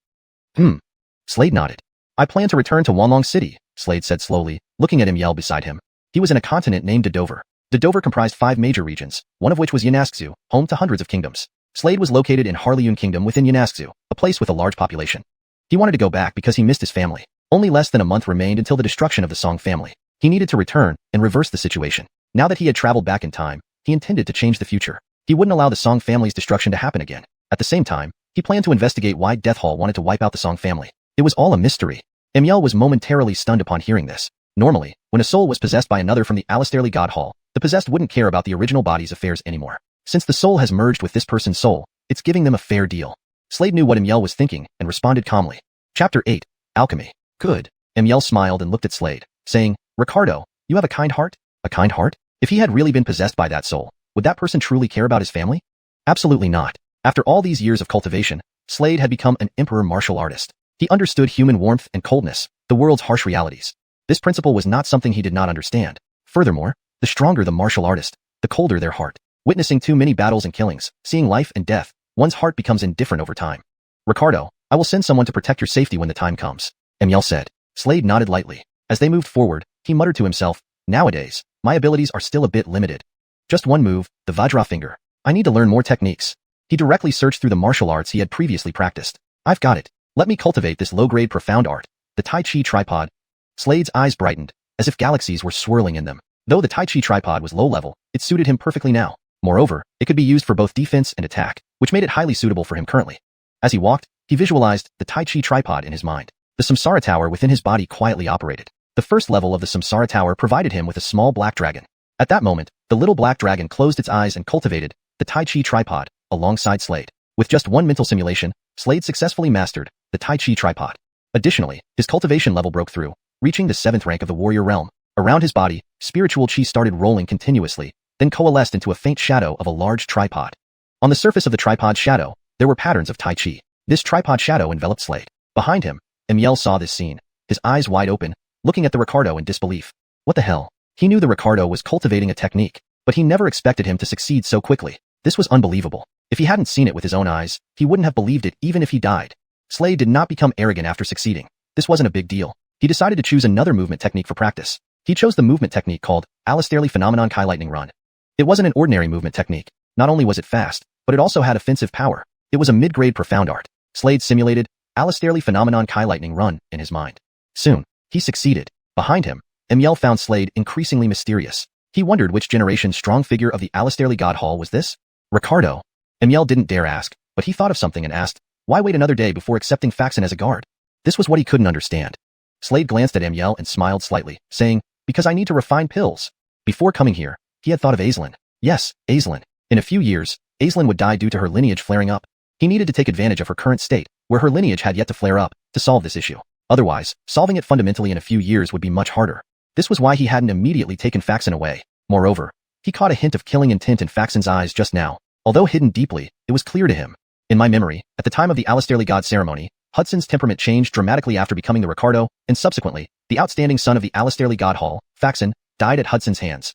Slade nodded. I plan to return to Wanlong City, Slade said slowly, looking at Emil beside him. He was in a continent named Dodover. Dodover comprised 5 major regions, one of which was Yanaskzu, home to hundreds of kingdoms. Slade was located in Harleyun Kingdom within Yanaskzu, a place with a large population. He wanted to go back because he missed his family. Only less than a month remained until the destruction of the Song family. He needed to return and reverse the situation. Now that he had traveled back in time, he intended to change the future. He wouldn't allow the Song family's destruction to happen again. At the same time, he planned to investigate why Death Hall wanted to wipe out the Song family. It was all a mystery. Emil was momentarily stunned upon hearing this. Normally, when a soul was possessed by another from the Alastairly God Hall, the possessed wouldn't care about the original body's affairs anymore. Since the soul has merged with this person's soul, it's giving them a fair deal. Slade knew what Emil was thinking and responded calmly. Chapter 8. Alchemy. Good. Emil smiled and looked at Slade, saying, Ricardo, you have a kind heart? A kind heart? If he had really been possessed by that soul, would that person truly care about his family? Absolutely not. After all these years of cultivation, Slade had become an emperor martial artist. He understood human warmth and coldness, the world's harsh realities. This principle was not something he did not understand. Furthermore, the stronger the martial artist, the colder their heart. Witnessing too many battles and killings, seeing life and death, one's heart becomes indifferent over time. Ricardo, I will send someone to protect your safety when the time comes, Emil said. Slade nodded lightly. As they moved forward, he muttered to himself, nowadays, my abilities are still a bit limited. Just one move, the Vajra finger. I need to learn more techniques. He directly searched through the martial arts he had previously practiced. I've got it. Let me cultivate this low-grade profound art, the Tai Chi tripod. Slade's eyes brightened, as if galaxies were swirling in them. Though the Tai Chi tripod was low-level, it suited him perfectly now. Moreover, it could be used for both defense and attack, which made it highly suitable for him currently. As he walked, he visualized the Tai Chi tripod in his mind. The Samsara Tower within his body quietly operated. The first level of the Samsara Tower provided him with a small black dragon. At that moment, the little black dragon closed its eyes and cultivated the Tai Chi tripod alongside Slade. With just one mental simulation, Slade successfully mastered the Tai Chi tripod. Additionally, his cultivation level broke through, reaching the 7th rank of the warrior realm. Around his body, spiritual chi started rolling continuously, then coalesced into a faint shadow of a large tripod. On the surface of the tripod shadow, there were patterns of Tai Chi. This tripod shadow enveloped Slade. Behind him, Emil saw this scene, his eyes wide open, looking at the Ricardo in disbelief. What the hell? He knew the Ricardo was cultivating a technique, but he never expected him to succeed so quickly. This was unbelievable. If he hadn't seen it with his own eyes, he wouldn't have believed it even if he died. Slade did not become arrogant after succeeding. This wasn't a big deal. He decided to choose another movement technique for practice. He chose the movement technique called Alastairly Phenomenon Kai Lightning Run. It wasn't an ordinary movement technique. Not only was it fast, but it also had offensive power. It was a mid-grade profound art. Slade simulated Alastairly Phenomenon Kai Lightning Run in his mind. Soon, he succeeded. Behind him, Emil found Slade increasingly mysterious. He wondered which generation's strong figure of the Alastairly God Hall was this? Ricardo. Emil didn't dare ask, but he thought of something and asked, why wait another day before accepting Faxon as a guard? This was what he couldn't understand. Slade glanced at Emil and smiled slightly, saying, because I need to refine pills. Before coming here, he had thought of Aislinn. Yes, Aislinn. In a few years, Aislinn would die due to her lineage flaring up. He needed to take advantage of her current state, where her lineage had yet to flare up, to solve this issue. Otherwise, solving it fundamentally in a few years would be much harder. This was why he hadn't immediately taken Faxon away. Moreover, he caught a hint of killing intent in Faxon's eyes just now. Although hidden deeply, it was clear to him. In my memory, at the time of the Alastairly God ceremony, Hudson's temperament changed dramatically after becoming the Ricardo, and subsequently, the outstanding son of the Alastairly God Hall, Faxon, died at Hudson's hands.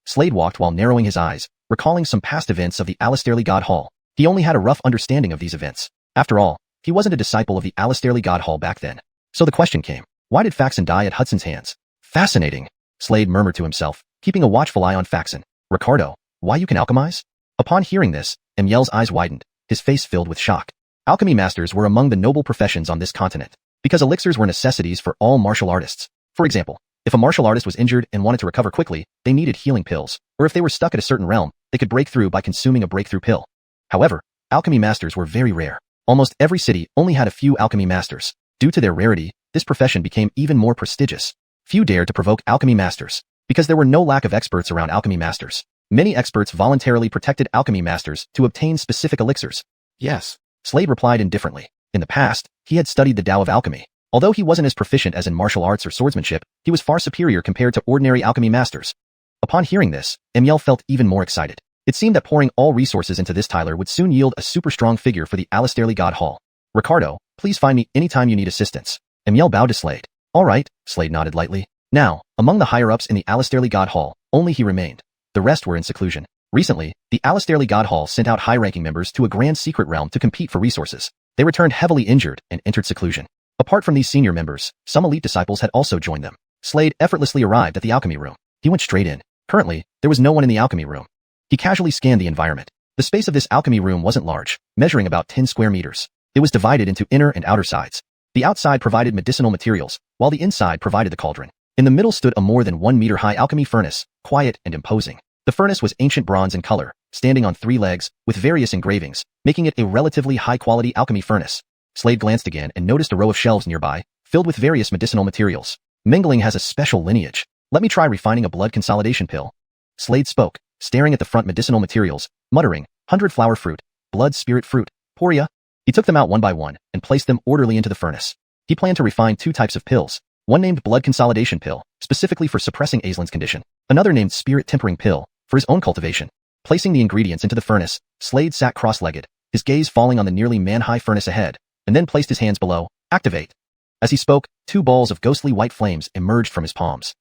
Slade walked while narrowing his eyes, recalling some past events of the Alastairly God Hall. He only had a rough understanding of these events. After all, he wasn't a disciple of the Alastairly God Hall back then. So the question came, why did Faxon die at Hudson's hands? Fascinating, Slade murmured to himself, keeping a watchful eye on Faxon. Ricardo, why you can alchemize? Upon hearing this, Emil's eyes widened, his face filled with shock. Alchemy masters were among the noble professions on this continent, because elixirs were necessities for all martial artists. For example, if a martial artist was injured and wanted to recover quickly, they needed healing pills, or if they were stuck at a certain realm, they could break through by consuming a breakthrough pill. However, alchemy masters were very rare. Almost every city only had a few alchemy masters. Due to their rarity, this profession became even more prestigious. Few dared to provoke alchemy masters, because there were no lack of experts around alchemy masters. Many experts voluntarily protected alchemy masters to obtain specific elixirs. Yes, Slade replied indifferently. In the past, he had studied the Tao of alchemy. Although he wasn't as proficient as in martial arts or swordsmanship, he was far superior compared to ordinary alchemy masters. Upon hearing this, Emil felt even more excited. It seemed that pouring all resources into this Tyler would soon yield a super strong figure for the Alastairly God Hall. Ricardo, please find me anytime you need assistance. Emil bowed to Slade. All right, Slade nodded lightly. Now, among the higher-ups in the Alastairly God Hall, only he remained. The rest were in seclusion. Recently, the Alastairly God Hall sent out high-ranking members to a grand secret realm to compete for resources. They returned heavily injured and entered seclusion. Apart from these senior members, some elite disciples had also joined them. Slade effortlessly arrived at the alchemy room. He went straight in. Currently, there was no one in the alchemy room. He casually scanned the environment. The space of this alchemy room wasn't large, measuring about 10 square meters. It was divided into inner and outer sides. The outside provided medicinal materials, while the inside provided the cauldron. In the middle stood a more than 1 meter high alchemy furnace, quiet and imposing. The furnace was ancient bronze in color, standing on 3 legs, with various engravings, making it a relatively high-quality alchemy furnace. Slade glanced again and noticed a row of shelves nearby, filled with various medicinal materials. Mingling has a special lineage. Let me try refining a blood consolidation pill. Slade spoke, staring at the front medicinal materials, muttering, 100 flower fruit, blood spirit fruit, poria. He took them out one by one and placed them orderly into the furnace. He planned to refine 2 types of pills. One named blood consolidation pill, specifically for suppressing Aislin's condition. Another named spirit tempering pill, for his own cultivation. Placing the ingredients into the furnace, Slade sat cross-legged, his gaze falling on the nearly man-high furnace ahead, and then placed his hands below, activate. As he spoke, 2 balls of ghostly white flames emerged from his palms.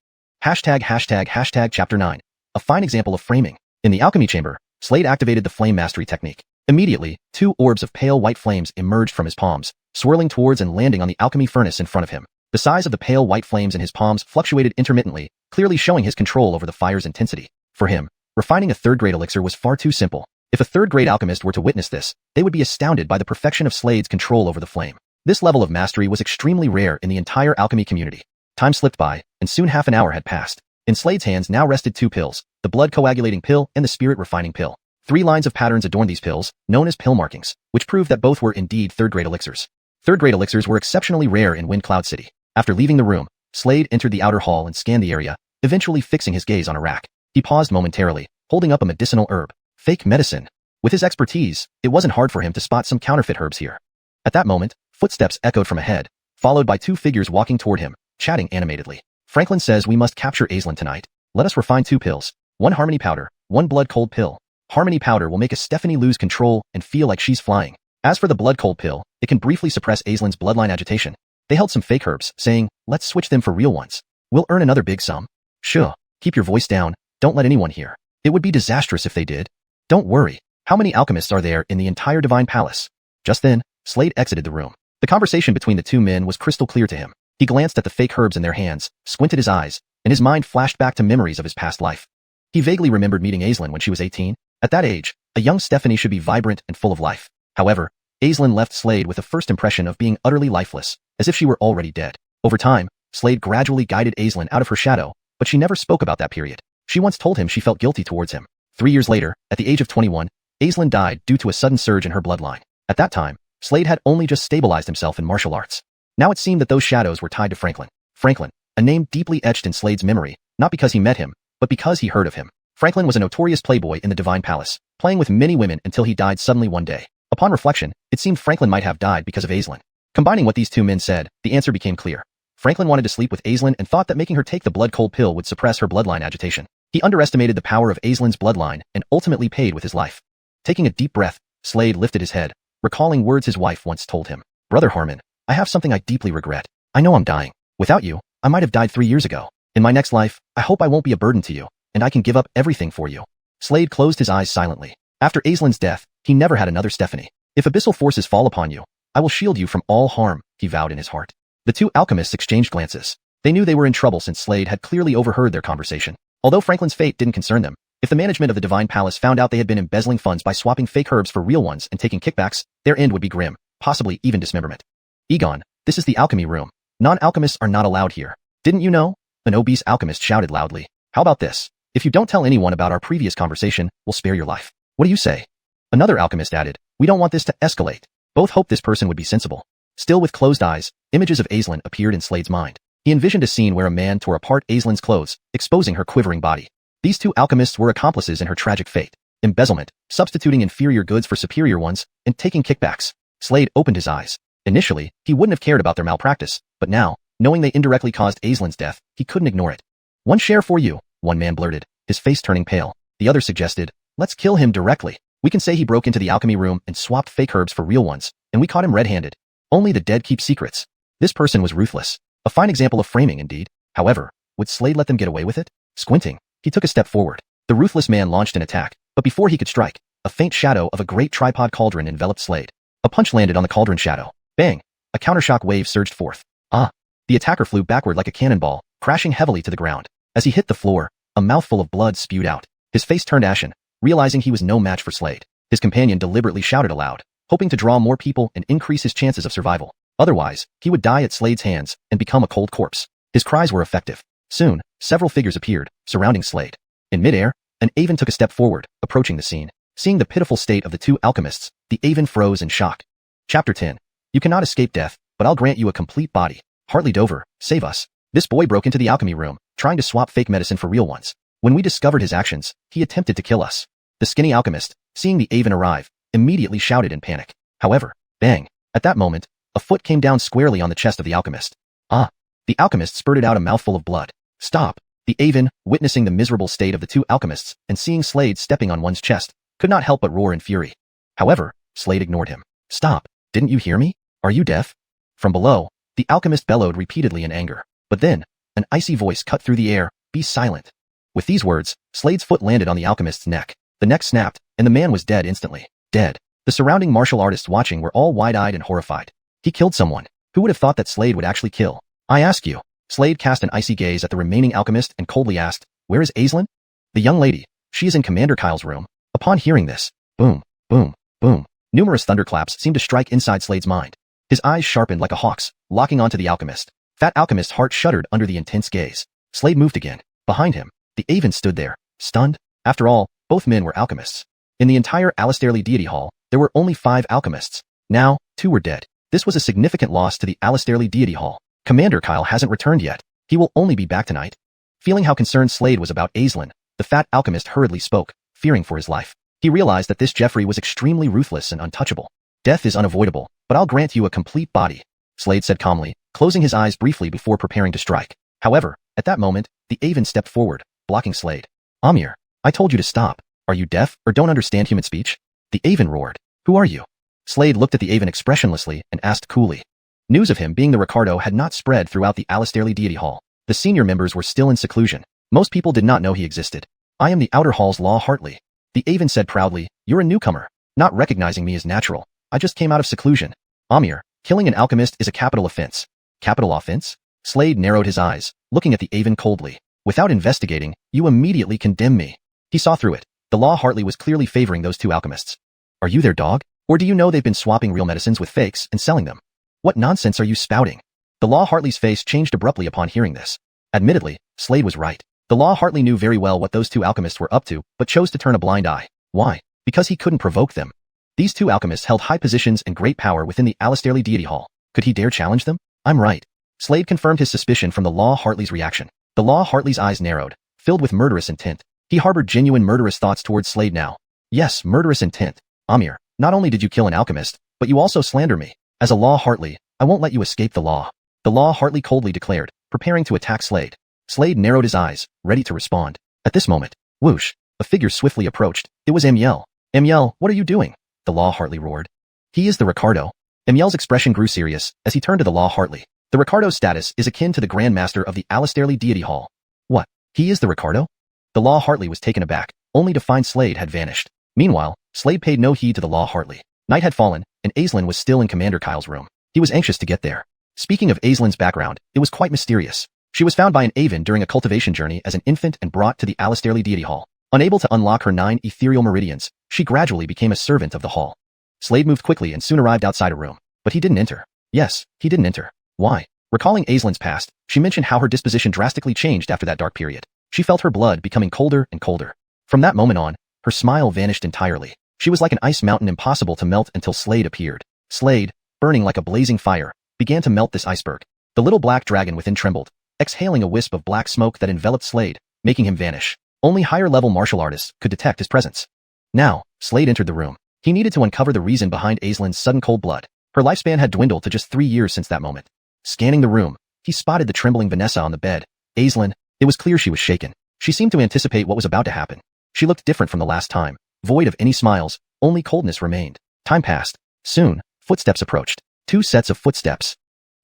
##### Chapter 9. A fine example of framing. In the alchemy chamber, Slade activated the flame mastery technique. Immediately, 2 orbs of pale white flames emerged from his palms, swirling towards and landing on the alchemy furnace in front of him. The size of the pale white flames in his palms fluctuated intermittently, clearly showing his control over the fire's intensity. For him, refining a 3rd-grade elixir was far too simple. If a 3rd-grade alchemist were to witness this, they would be astounded by the perfection of Slade's control over the flame. This level of mastery was extremely rare in the entire alchemy community. Time slipped by, and soon half an hour had passed. In Slade's hands now rested 2 pills, the blood coagulating pill and the spirit refining pill. 3 lines of patterns adorned these pills, known as pill markings, which proved that both were indeed 3rd-grade elixirs. 3rd-grade elixirs were exceptionally rare in Wind Cloud City. After leaving the room, Slade entered the outer hall and scanned the area, eventually fixing his gaze on a rack. He paused momentarily, holding up a medicinal herb. Fake medicine. With his expertise, it wasn't hard for him to spot some counterfeit herbs here. At that moment, footsteps echoed from ahead, followed by 2 figures walking toward him, chatting animatedly. Franklin says we must capture Aislinn tonight. Let us refine 2 pills. 1 harmony powder, 1 blood cold pill. Harmony powder will make a Stephanie lose control and feel like she's flying. As for the blood cold pill, it can briefly suppress Aislinn's bloodline agitation. They held some fake herbs, saying, let's switch them for real ones. We'll earn another big sum. Sure. Keep your voice down. Don't let anyone hear. It would be disastrous if they did. Don't worry. How many alchemists are there in the entire Divine Palace? Just then, Slade exited the room. The conversation between the 2 men was crystal clear to him. He glanced at the fake herbs in their hands, squinted his eyes, and his mind flashed back to memories of his past life. He vaguely remembered meeting Aislinn when she was 18. At that age, a young Stephanie should be vibrant and full of life. However, Aislinn left Slade with a first impression of being utterly lifeless, as if she were already dead. Over time, Slade gradually guided Aislinn out of her shadow, but she never spoke about that period. She once told him she felt guilty towards him. 3 years later, at the age of 21, Aislinn died due to a sudden surge in her bloodline. At that time, Slade had only just stabilized himself in martial arts. Now it seemed that those shadows were tied to Franklin. Franklin, a name deeply etched in Slade's memory, not because he met him, but because he heard of him. Franklin was a notorious playboy in the Divine Palace, playing with many women until he died suddenly one day. Upon reflection, it seemed Franklin might have died because of Aislinn. Combining what these 2 men said, the answer became clear. Franklin wanted to sleep with Aislinn and thought that making her take the blood cold pill would suppress her bloodline agitation. He underestimated the power of Aislinn's bloodline and ultimately paid with his life. Taking a deep breath, Slade lifted his head, recalling words his wife once told him. Brother Harmon, I have something I deeply regret. I know I'm dying. Without you, I might have died 3 years ago. In my next life, I hope I won't be a burden to you, and I can give up everything for you. Slade closed his eyes silently. After Aislinn's death, he never had another Stephanie. If abyssal forces fall upon you, I will shield you from all harm, he vowed in his heart. The 2 alchemists exchanged glances. They knew they were in trouble since Slade had clearly overheard their conversation. Although Franklin's fate didn't concern them, if the management of the Divine Palace found out they had been embezzling funds by swapping fake herbs for real ones and taking kickbacks, their end would be grim, possibly even dismemberment. Egon, this is the alchemy room. Non-alchemists are not allowed here. Didn't you know? An obese alchemist shouted loudly. How about this? If you don't tell anyone about our previous conversation, we'll spare your life. What do you say? Another alchemist added, we don't want this to escalate. Both hoped this person would be sensible. Still with closed eyes, images of Aislinn appeared in Slade's mind. He envisioned a scene where a man tore apart Aislinn's clothes, exposing her quivering body. These 2 alchemists were accomplices in her tragic fate. Embezzlement, substituting inferior goods for superior ones, and taking kickbacks. Slade opened his eyes. Initially, he wouldn't have cared about their malpractice, but now, knowing they indirectly caused Aislinn's death, he couldn't ignore it. 1 share for you, one man blurted, his face turning pale. The other suggested, let's kill him directly. We can say he broke into the alchemy room and swapped fake herbs for real ones, and we caught him red-handed. Only the dead keep secrets. This person was ruthless. A fine example of framing, indeed. However, would Slade let them get away with it? Squinting, he took a step forward. The ruthless man launched an attack, but before he could strike, a faint shadow of a great tripod cauldron enveloped Slade. A punch landed on the cauldron shadow. Bang! A countershock wave surged forth. Ah! The attacker flew backward like a cannonball, crashing heavily to the ground. As he hit the floor, a mouthful of blood spewed out. His face turned ashen, realizing he was no match for Slade. His companion deliberately shouted aloud, hoping to draw more people and increase his chances of survival. Otherwise, he would die at Slade's hands and become a cold corpse. His cries were effective. Soon, several figures appeared, surrounding Slade. In midair, an Aven took a step forward, approaching the scene. Seeing the pitiful state of the two alchemists, the Aven froze in shock. Chapter 10. You cannot escape death, but I'll grant you a complete body. Hartley Dover, save us. This boy broke into the alchemy room, trying to swap fake medicine for real ones. When we discovered his actions, he attempted to kill us. The skinny alchemist, seeing the Aven arrive, immediately shouted in panic. However, bang! At that moment, a foot came down squarely on the chest of the alchemist. Ah! The alchemist spurted out a mouthful of blood. Stop! The Aven, witnessing the miserable state of the two alchemists and seeing Slade stepping on one's chest, could not help but roar in fury. However, Slade ignored him. Stop! Didn't you hear me? Are you deaf? From below, the alchemist bellowed repeatedly in anger. But then, an icy voice cut through the air, be silent. With these words, Slade's foot landed on the alchemist's neck. The neck snapped, and the man was dead instantly. Dead. The surrounding martial artists watching were all wide-eyed and horrified. He killed someone. Who would have thought that Slade would actually kill? I ask you. Slade cast an icy gaze at the remaining alchemist and coldly asked, where is Aislinn? The young lady. She is in Commander Kyle's room. Upon hearing this, boom, boom, boom, numerous thunderclaps seemed to strike inside Slade's mind. His eyes sharpened like a hawk's, locking onto the alchemist. Fat alchemist's heart shuddered under the intense gaze. Slade moved again. Behind him, the Aven stood there, stunned. After all, both men were alchemists. In the entire Alistairly Deity Hall, there were only 5 alchemists. Now, 2 were dead. This was a significant loss to the Alistairly Deity Hall. Commander Kyle hasn't returned yet. He will only be back tonight. Feeling how concerned Slade was about Aislinn, the fat alchemist hurriedly spoke, fearing for his life. He realized that this Jeffrey was extremely ruthless and untouchable. Death is unavoidable, but I'll grant you a complete body, Slade said calmly, closing his eyes briefly before preparing to strike. However, at that moment, the Aven stepped forward, blocking Slade. Amir, I told you to stop. Are you deaf or don't understand human speech? The Aven roared. Who are you? Slade looked at the Aven expressionlessly and asked coolly. News of him being the Ricardo had not spread throughout the Alistairly Deity Hall. The senior members were still in seclusion. Most people did not know he existed. I am the Outer Hall's Law Hartley. The Aven said proudly, you're a newcomer. Not recognizing me is natural. I just came out of seclusion. Amir, killing an alchemist is a capital offense. Capital offense? Slade narrowed his eyes, looking at the Aven coldly. Without investigating, you immediately condemn me. He saw through it. The Law Hartley was clearly favoring those two alchemists. Are you their dog? Or do you know they've been swapping real medicines with fakes and selling them? What nonsense are you spouting? The Law Hartley's face changed abruptly upon hearing this. Admittedly, Slade was right. The Law Hartley knew very well what those two alchemists were up to, but chose to turn a blind eye. Why? Because he couldn't provoke them. These two alchemists held high positions and great power within the Alistairly Deity Hall. Could he dare challenge them? I'm right. Slade confirmed his suspicion from the Law Hartley's reaction. The Law Hartley's eyes narrowed, filled with murderous intent. He harbored genuine murderous thoughts towards Slade now. Yes, murderous intent. Amir, not only did you kill an alchemist, but you also slander me. As a Law Hartley, I won't let you escape the law. The Law Hartley coldly declared, preparing to attack Slade. Slade narrowed his eyes, ready to respond. At this moment, whoosh, a figure swiftly approached. It was Amiel. Amiel, what are you doing? The Law Hartley roared. He is the Ricardo. Amiel's expression grew serious as he turned to the Law Hartley. The Ricardo's status is akin to the Grand Master of the Alistairly Deity Hall. What? He is the Ricardo? The Law Hartley was taken aback, only to find Slade had vanished. Meanwhile, Slade paid no heed to the Law Hartley. Night had fallen, and Aislinn was still in Commander Kyle's room. He was anxious to get there. Speaking of Aislinn's background, it was quite mysterious. She was found by an Aven during a cultivation journey as an infant and brought to the Alistairly Deity Hall. Unable to unlock her 9 ethereal meridians, she gradually became a servant of the hall. Slade moved quickly and soon arrived outside her room. But he didn't enter. Yes, he didn't enter. Why? Recalling Aislinn's past, she mentioned how her disposition drastically changed after that dark period. She felt her blood becoming colder and colder. From that moment on, her smile vanished entirely. She was like an ice mountain impossible to melt until Slade appeared. Slade, burning like a blazing fire, began to melt this iceberg. The little black dragon within trembled, exhaling a wisp of black smoke that enveloped Slade, making him vanish. Only higher-level martial artists could detect his presence. Now, Slade entered the room. He needed to uncover the reason behind Aislinn's sudden cold blood. Her lifespan had dwindled to just 3 years since that moment. Scanning the room, he spotted the trembling Vanessa on the bed. Aislinn, it was clear she was shaken. She seemed to anticipate what was about to happen. She looked different from the last time. Void of any smiles, only coldness remained. Time passed. Soon, footsteps approached. 2 sets of footsteps.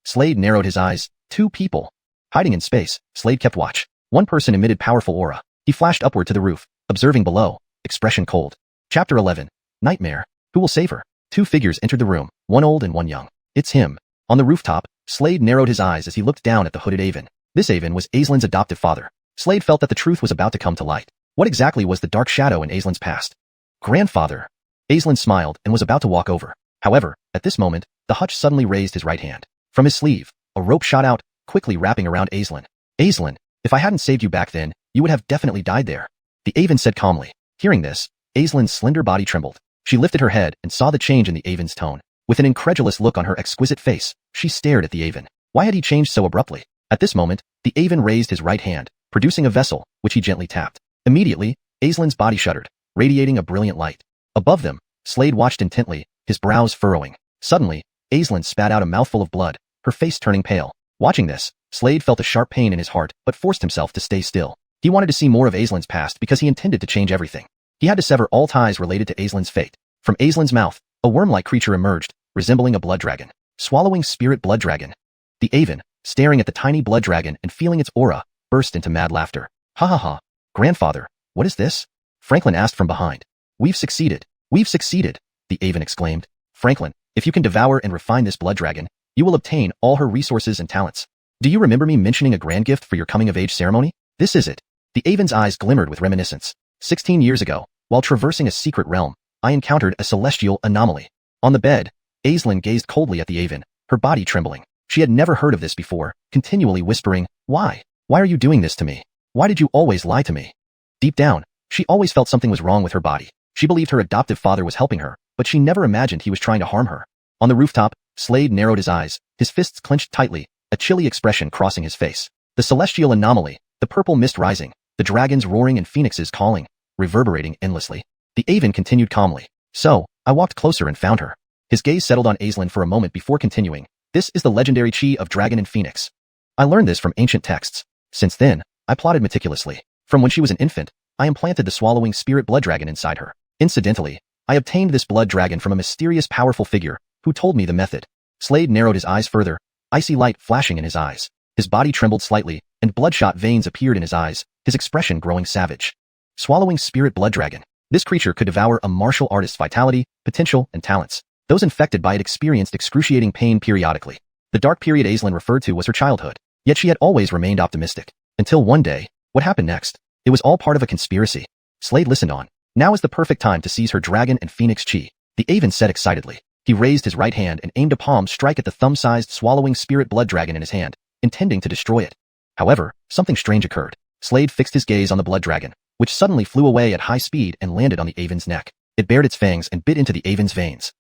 Slade narrowed his eyes. 2 people. Hiding in space, Slade kept watch. One person emitted powerful aura. He flashed upward to the roof, observing below, expression cold. Chapter 11. Nightmare. Who will save her? 2 figures entered the room, one old and one young. It's him. On the rooftop, Slade narrowed his eyes as he looked down at the hooded Aven. This Avon was Aislin's adoptive father. Slade felt that the truth was about to come to light. What exactly was the dark shadow in Aislin's past? Grandfather. Aislinn smiled and was about to walk over. However, at this moment, the Hutch suddenly raised his right hand. From his sleeve, a rope shot out, quickly wrapping around Aislinn. Aislinn, if I hadn't saved you back then, you would have definitely died there. The Avon said calmly. Hearing this, Aislinn's slender body trembled. She lifted her head and saw the change in the Avon's tone. With an incredulous look on her exquisite face, she stared at the Avon. Why had he changed so abruptly? At this moment, the Avon raised his right hand, producing a vessel, which he gently tapped. Immediately, Aislinn's body shuddered, radiating a brilliant light. Above them, Slade watched intently, his brows furrowing. Suddenly, Aislinn spat out a mouthful of blood, her face turning pale. Watching this, Slade felt a sharp pain in his heart but forced himself to stay still. He wanted to see more of Aislinn's past because he intended to change everything. He had to sever all ties related to Aislinn's fate. From Aislinn's mouth, a worm-like creature emerged, resembling a blood dragon. Swallowing spirit blood dragon. The Avon, staring at the tiny blood dragon and feeling its aura, burst into mad laughter. Ha ha ha. Grandfather, what is this? Franklin asked from behind. We've succeeded. We've succeeded, the Avon exclaimed. Franklin, if you can devour and refine this blood dragon, you will obtain all her resources and talents. Do you remember me mentioning a grand gift for your coming-of-age ceremony? This is it. The Avon's eyes glimmered with reminiscence. 16 years ago, while traversing a secret realm, I encountered a celestial anomaly. On the bed, Aislinn gazed coldly at the Avon, her body trembling. She had never heard of this before, continually whispering, Why? Why are you doing this to me? Why did you always lie to me? Deep down, she always felt something was wrong with her body. She believed her adoptive father was helping her, but she never imagined he was trying to harm her. On the rooftop, Slade narrowed his eyes, his fists clenched tightly, a chilly expression crossing his face. The celestial anomaly, the purple mist rising, the dragons roaring and phoenixes calling, reverberating endlessly. The Avon continued calmly. So, I walked closer and found her. His gaze settled on Aislinn for a moment before continuing. This is the legendary chi of dragon and phoenix. I learned this from ancient texts. Since then, I plotted meticulously. From when she was an infant, I implanted the swallowing spirit blood dragon inside her. Incidentally, I obtained this blood dragon from a mysterious powerful figure who told me the method. Slade narrowed his eyes further, icy light flashing in his eyes. His body trembled slightly, and bloodshot veins appeared in his eyes, his expression growing savage. Swallowing spirit blood dragon. This creature could devour a martial artist's vitality, potential, and talents. Those infected by it experienced excruciating pain periodically. The dark period Aislinn referred to was her childhood, yet she had always remained optimistic. Until one day, what happened next? It was all part of a conspiracy. Slade listened on. Now is the perfect time to seize her dragon and phoenix chi, the Avon said excitedly. He raised his right hand and aimed a palm strike at the thumb-sized swallowing spirit blood dragon in his hand, intending to destroy it. However, something strange occurred. Slade fixed his gaze on the blood dragon, which suddenly flew away at high speed and landed on the Avon's neck. It bared its fangs and bit into the Avon's veins.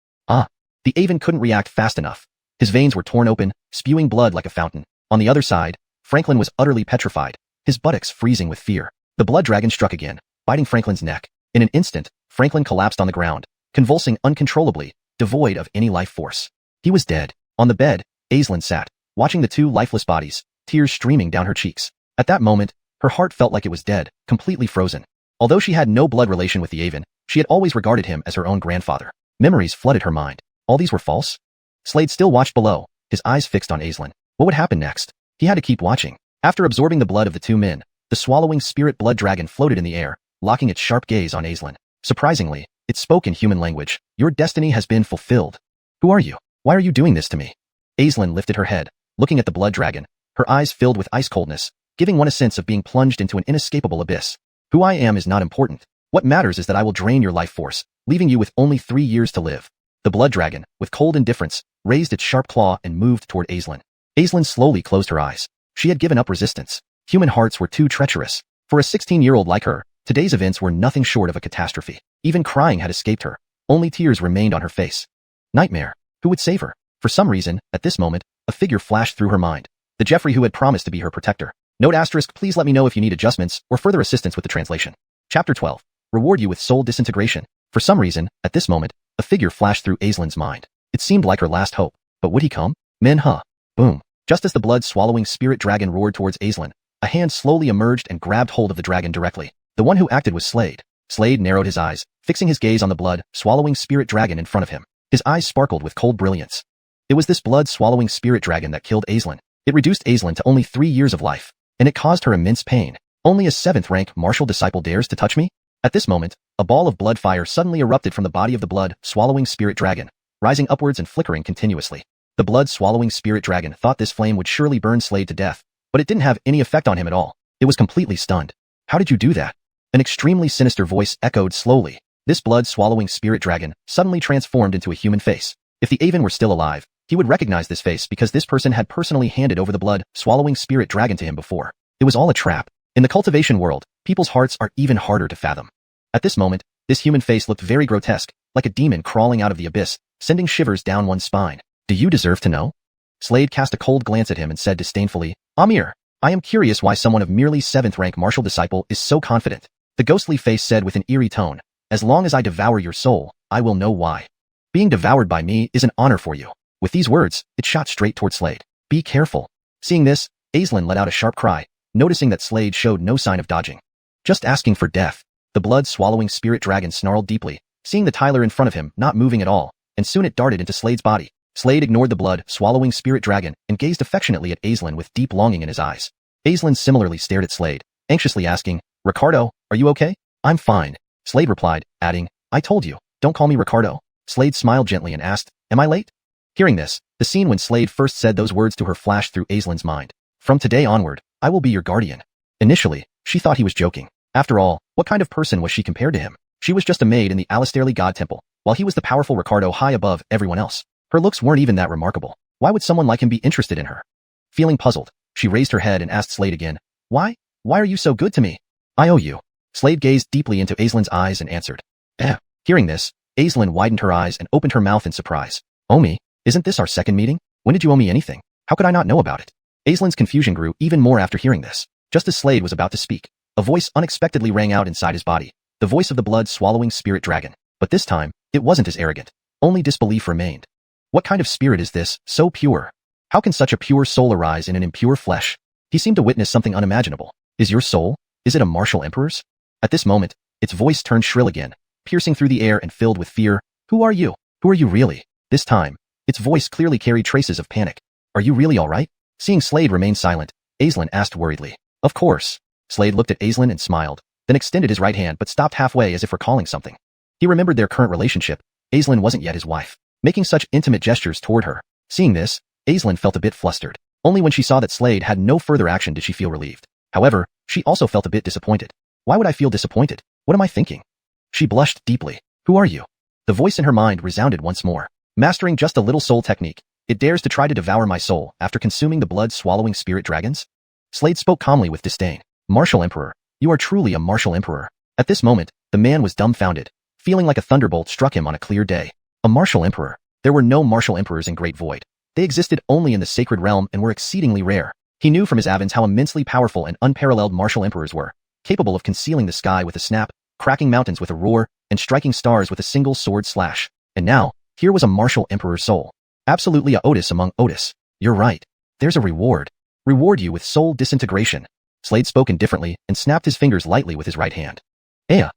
The Avon couldn't react fast enough. His veins were torn open, spewing blood like a fountain. On the other side, Franklin was utterly petrified, his buttocks freezing with fear. The blood dragon struck again, biting Franklin's neck. In an instant, Franklin collapsed on the ground, convulsing uncontrollably, devoid of any life force. He was dead. On the bed, Aislinn sat, watching the two lifeless bodies, tears streaming down her cheeks. At that moment, her heart felt like it was dead, completely frozen. Although she had no blood relation with the Avon, she had always regarded him as her own grandfather. Memories flooded her mind. All these were false? Slade still watched below, his eyes fixed on Aislinn. What would happen next? He had to keep watching. After absorbing the blood of the two men, the swallowing spirit blood dragon floated in the air, locking its sharp gaze on Aislinn. Surprisingly, it spoke in human language. Your destiny has been fulfilled. Who are you? Why are you doing this to me? Aislinn lifted her head, looking at the blood dragon, her eyes filled with ice coldness, giving one a sense of being plunged into an inescapable abyss. Who I am is not important. What matters is that I will drain your life force, leaving you with only 3 years to live. The blood dragon, with cold indifference, raised its sharp claw and moved toward Aislinn. Aislinn slowly closed her eyes. She had given up resistance. Human hearts were too treacherous. For a 16-year-old like her, today's events were nothing short of a catastrophe. Even crying had escaped her. Only tears remained on her face. Nightmare. Who would save her? For some reason, at this moment, a figure flashed through her mind. The Jeffrey who had promised to be her protector. Note asterisk, please let me know if you need adjustments or further assistance with the translation. Chapter 12. Reward you with soul disintegration. For some reason, at this moment, a figure flashed through Aislinn's mind. It seemed like her last hope. But would he come? Boom. Just as the blood-swallowing spirit dragon roared towards Aislinn, a hand slowly emerged and grabbed hold of the dragon directly. The one who acted was Slade. Slade narrowed his eyes, fixing his gaze on the blood-swallowing spirit dragon in front of him. His eyes sparkled with cold brilliance. It was this blood-swallowing spirit dragon that killed Aislinn. It reduced Aislinn to only 3 years of life, and it caused her immense pain. Only a 7th-rank martial disciple dares to touch me? At this moment, a ball of blood fire suddenly erupted from the body of the blood-swallowing spirit dragon, rising upwards and flickering continuously. The blood-swallowing spirit dragon thought this flame would surely burn Slade to death, but it didn't have any effect on him at all. It was completely stunned. How did you do that? An extremely sinister voice echoed slowly. This blood-swallowing spirit dragon suddenly transformed into a human face. If the Aven were still alive, he would recognize this face because this person had personally handed over the blood-swallowing spirit dragon to him before. It was all a trap. In the cultivation world, people's hearts are even harder to fathom. At this moment, this human face looked very grotesque, like a demon crawling out of the abyss, sending shivers down one's spine. Do you deserve to know? Slade cast a cold glance at him and said disdainfully, Amir, I am curious why someone of merely 7th rank martial disciple is so confident. The ghostly face said with an eerie tone, as long as I devour your soul, I will know why. Being devoured by me is an honor for you. With these words, it shot straight toward Slade. Be careful. Seeing this, Aislinn let out a sharp cry, noticing that Slade showed no sign of dodging. Just asking for death. The blood-swallowing spirit dragon snarled deeply, seeing the Tyler in front of him not moving at all, and soon it darted into Slade's body. Slade ignored the blood-swallowing spirit dragon and gazed affectionately at Aislinn with deep longing in his eyes. Aislinn similarly stared at Slade, anxiously asking, Ricardo, are you okay? I'm fine. Slade replied, adding, I told you, don't call me Ricardo. Slade smiled gently and asked, am I late? Hearing this, the scene when Slade first said those words to her flashed through Aislinn's mind. From today onward, I will be your guardian. Initially, she thought he was joking. After all, what kind of person was she compared to him? She was just a maid in the Alistairly God Temple, while he was the powerful Ricardo high above everyone else. Her looks weren't even that remarkable. Why would someone like him be interested in her? Feeling puzzled, she raised her head and asked Slade again, Why? Why are you so good to me? I owe you. Slade gazed deeply into Aislinn's eyes and answered. Hearing this, Aislinn widened her eyes and opened her mouth in surprise. Owe me? Isn't this our second meeting? When did you owe me anything? How could I not know about it? Aislinn's confusion grew even more after hearing this. Just as Slade was about to speak, a voice unexpectedly rang out inside his body, the voice of the blood-swallowing spirit dragon. But this time, it wasn't as arrogant. Only disbelief remained. What kind of spirit is this, so pure? How can such a pure soul arise in an impure flesh? He seemed to witness something unimaginable. Is your soul? Is it a martial emperor's? At this moment, its voice turned shrill again, piercing through the air and filled with fear. Who are you? Who are you really? This time, its voice clearly carried traces of panic. Are you really all right? Seeing Slade remain silent, Aislinn asked worriedly. Of course. Slade looked at Aislinn and smiled, then extended his right hand but stopped halfway as if recalling something. He remembered their current relationship. Aislinn wasn't yet his wife, making such intimate gestures toward her. Seeing this, Aislinn felt a bit flustered. Only when she saw that Slade had no further action did she feel relieved. However, she also felt a bit disappointed. Why would I feel disappointed? What am I thinking? She blushed deeply. Who are you? The voice in her mind resounded once more. Mastering just a little soul technique, it dares to try to devour my soul after consuming the blood-swallowing spirit dragons? Slade spoke calmly with disdain. Martial Emperor, you are truly a martial emperor. At this moment, the man was dumbfounded, feeling like a thunderbolt struck him on a clear day. A martial emperor? There were no martial emperors in Great Void. They existed only in the sacred realm and were exceedingly rare. He knew from his Avens how immensely powerful and unparalleled martial emperors were, capable of concealing the sky with a snap, cracking mountains with a roar, and striking stars with a single sword slash. And now, here was a martial emperor's soul. Absolutely a Otis among Otis. You're right. There's a reward. Reward you with soul disintegration. Slade spoke indifferently and snapped his fingers lightly with his right hand. Ea.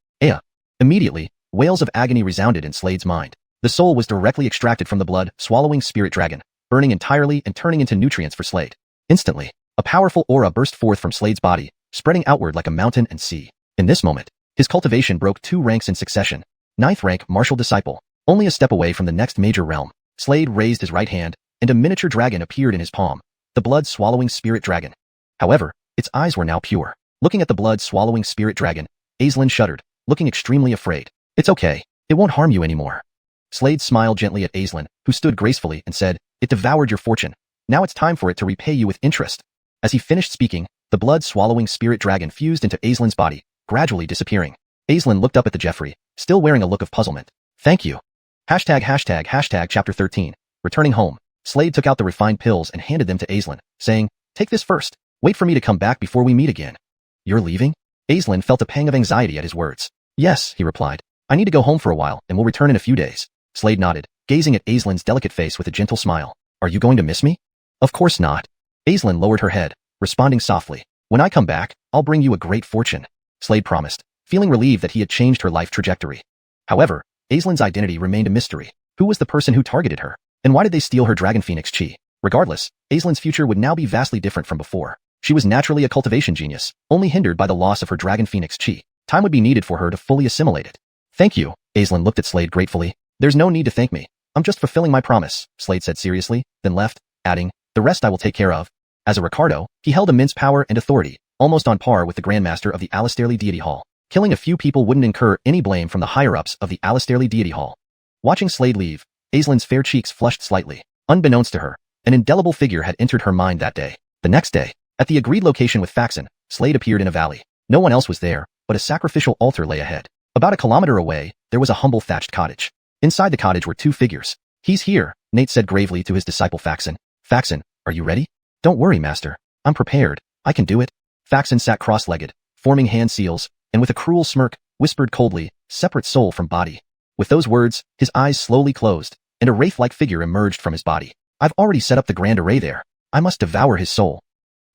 Immediately, wails of agony resounded in Slade's mind. The soul was directly extracted from the blood-swallowing spirit dragon, burning entirely and turning into nutrients for Slade. Instantly, a powerful aura burst forth from Slade's body, spreading outward like a mountain and sea. In this moment, his cultivation broke 2 ranks in succession. 9th rank martial disciple, only a step away from the next major realm. Slade raised his right hand, and a miniature dragon appeared in his palm, the blood-swallowing spirit dragon. However, its eyes were now pure. Looking at the blood-swallowing spirit dragon, Aislinn shuddered, looking extremely afraid. It's okay. It won't harm you anymore. Slade smiled gently at Aislinn, who stood gracefully and said, It devoured your fortune. Now it's time for it to repay you with interest. As he finished speaking, the blood-swallowing spirit dragon fused into Aislinn's body, gradually disappearing. Aislinn looked up at the Jeffrey, still wearing a look of puzzlement. Thank you. ##### Chapter 13. Returning home, Slade took out the refined pills and handed them to Aislinn, saying, Take this first. Wait for me to come back before we meet again. You're leaving? Aislinn felt a pang of anxiety at his words. Yes, he replied. I need to go home for a while and will return in a few days. Slade nodded, gazing at Aislinn's delicate face with a gentle smile. Are you going to miss me? Of course not. Aislinn lowered her head, responding softly. When I come back, I'll bring you a great fortune. Slade promised, feeling relieved that he had changed her life trajectory. However, Aislinn's identity remained a mystery. Who was the person who targeted her? And why did they steal her Dragon Phoenix chi? Regardless, Aislinn's future would now be vastly different from before. She was naturally a cultivation genius, only hindered by the loss of her Dragon Phoenix chi. Time would be needed for her to fully assimilate it. Thank you. Aislinn looked at Slade gratefully. There's no need to thank me. I'm just fulfilling my promise, Slade said seriously, then left, adding, the rest I will take care of. As a Ricardo, he held immense power and authority, almost on par with the Grandmaster of the Alastairley Deity Hall. Killing a few people wouldn't incur any blame from the higher-ups of the Alastairley Deity Hall. Watching Slade leave, Aislin's fair cheeks flushed slightly. Unbeknownst to her, an indelible figure had entered her mind that day. The next day, at the agreed location with Faxon, Slade appeared in a valley. No one else was there, but a sacrificial altar lay ahead. About a kilometer away, there was a humble thatched cottage. Inside the cottage were two figures. "He's here," Nate said gravely to his disciple Faxon. "Faxon, are you ready?" "Don't worry, master. I'm prepared. I can do it." Faxon sat cross-legged, forming hand seals, and with a cruel smirk, whispered coldly, "Separate soul from body." With those words, his eyes slowly closed, and a wraith-like figure emerged from his body. "I've already set up the grand array there. I must devour his soul."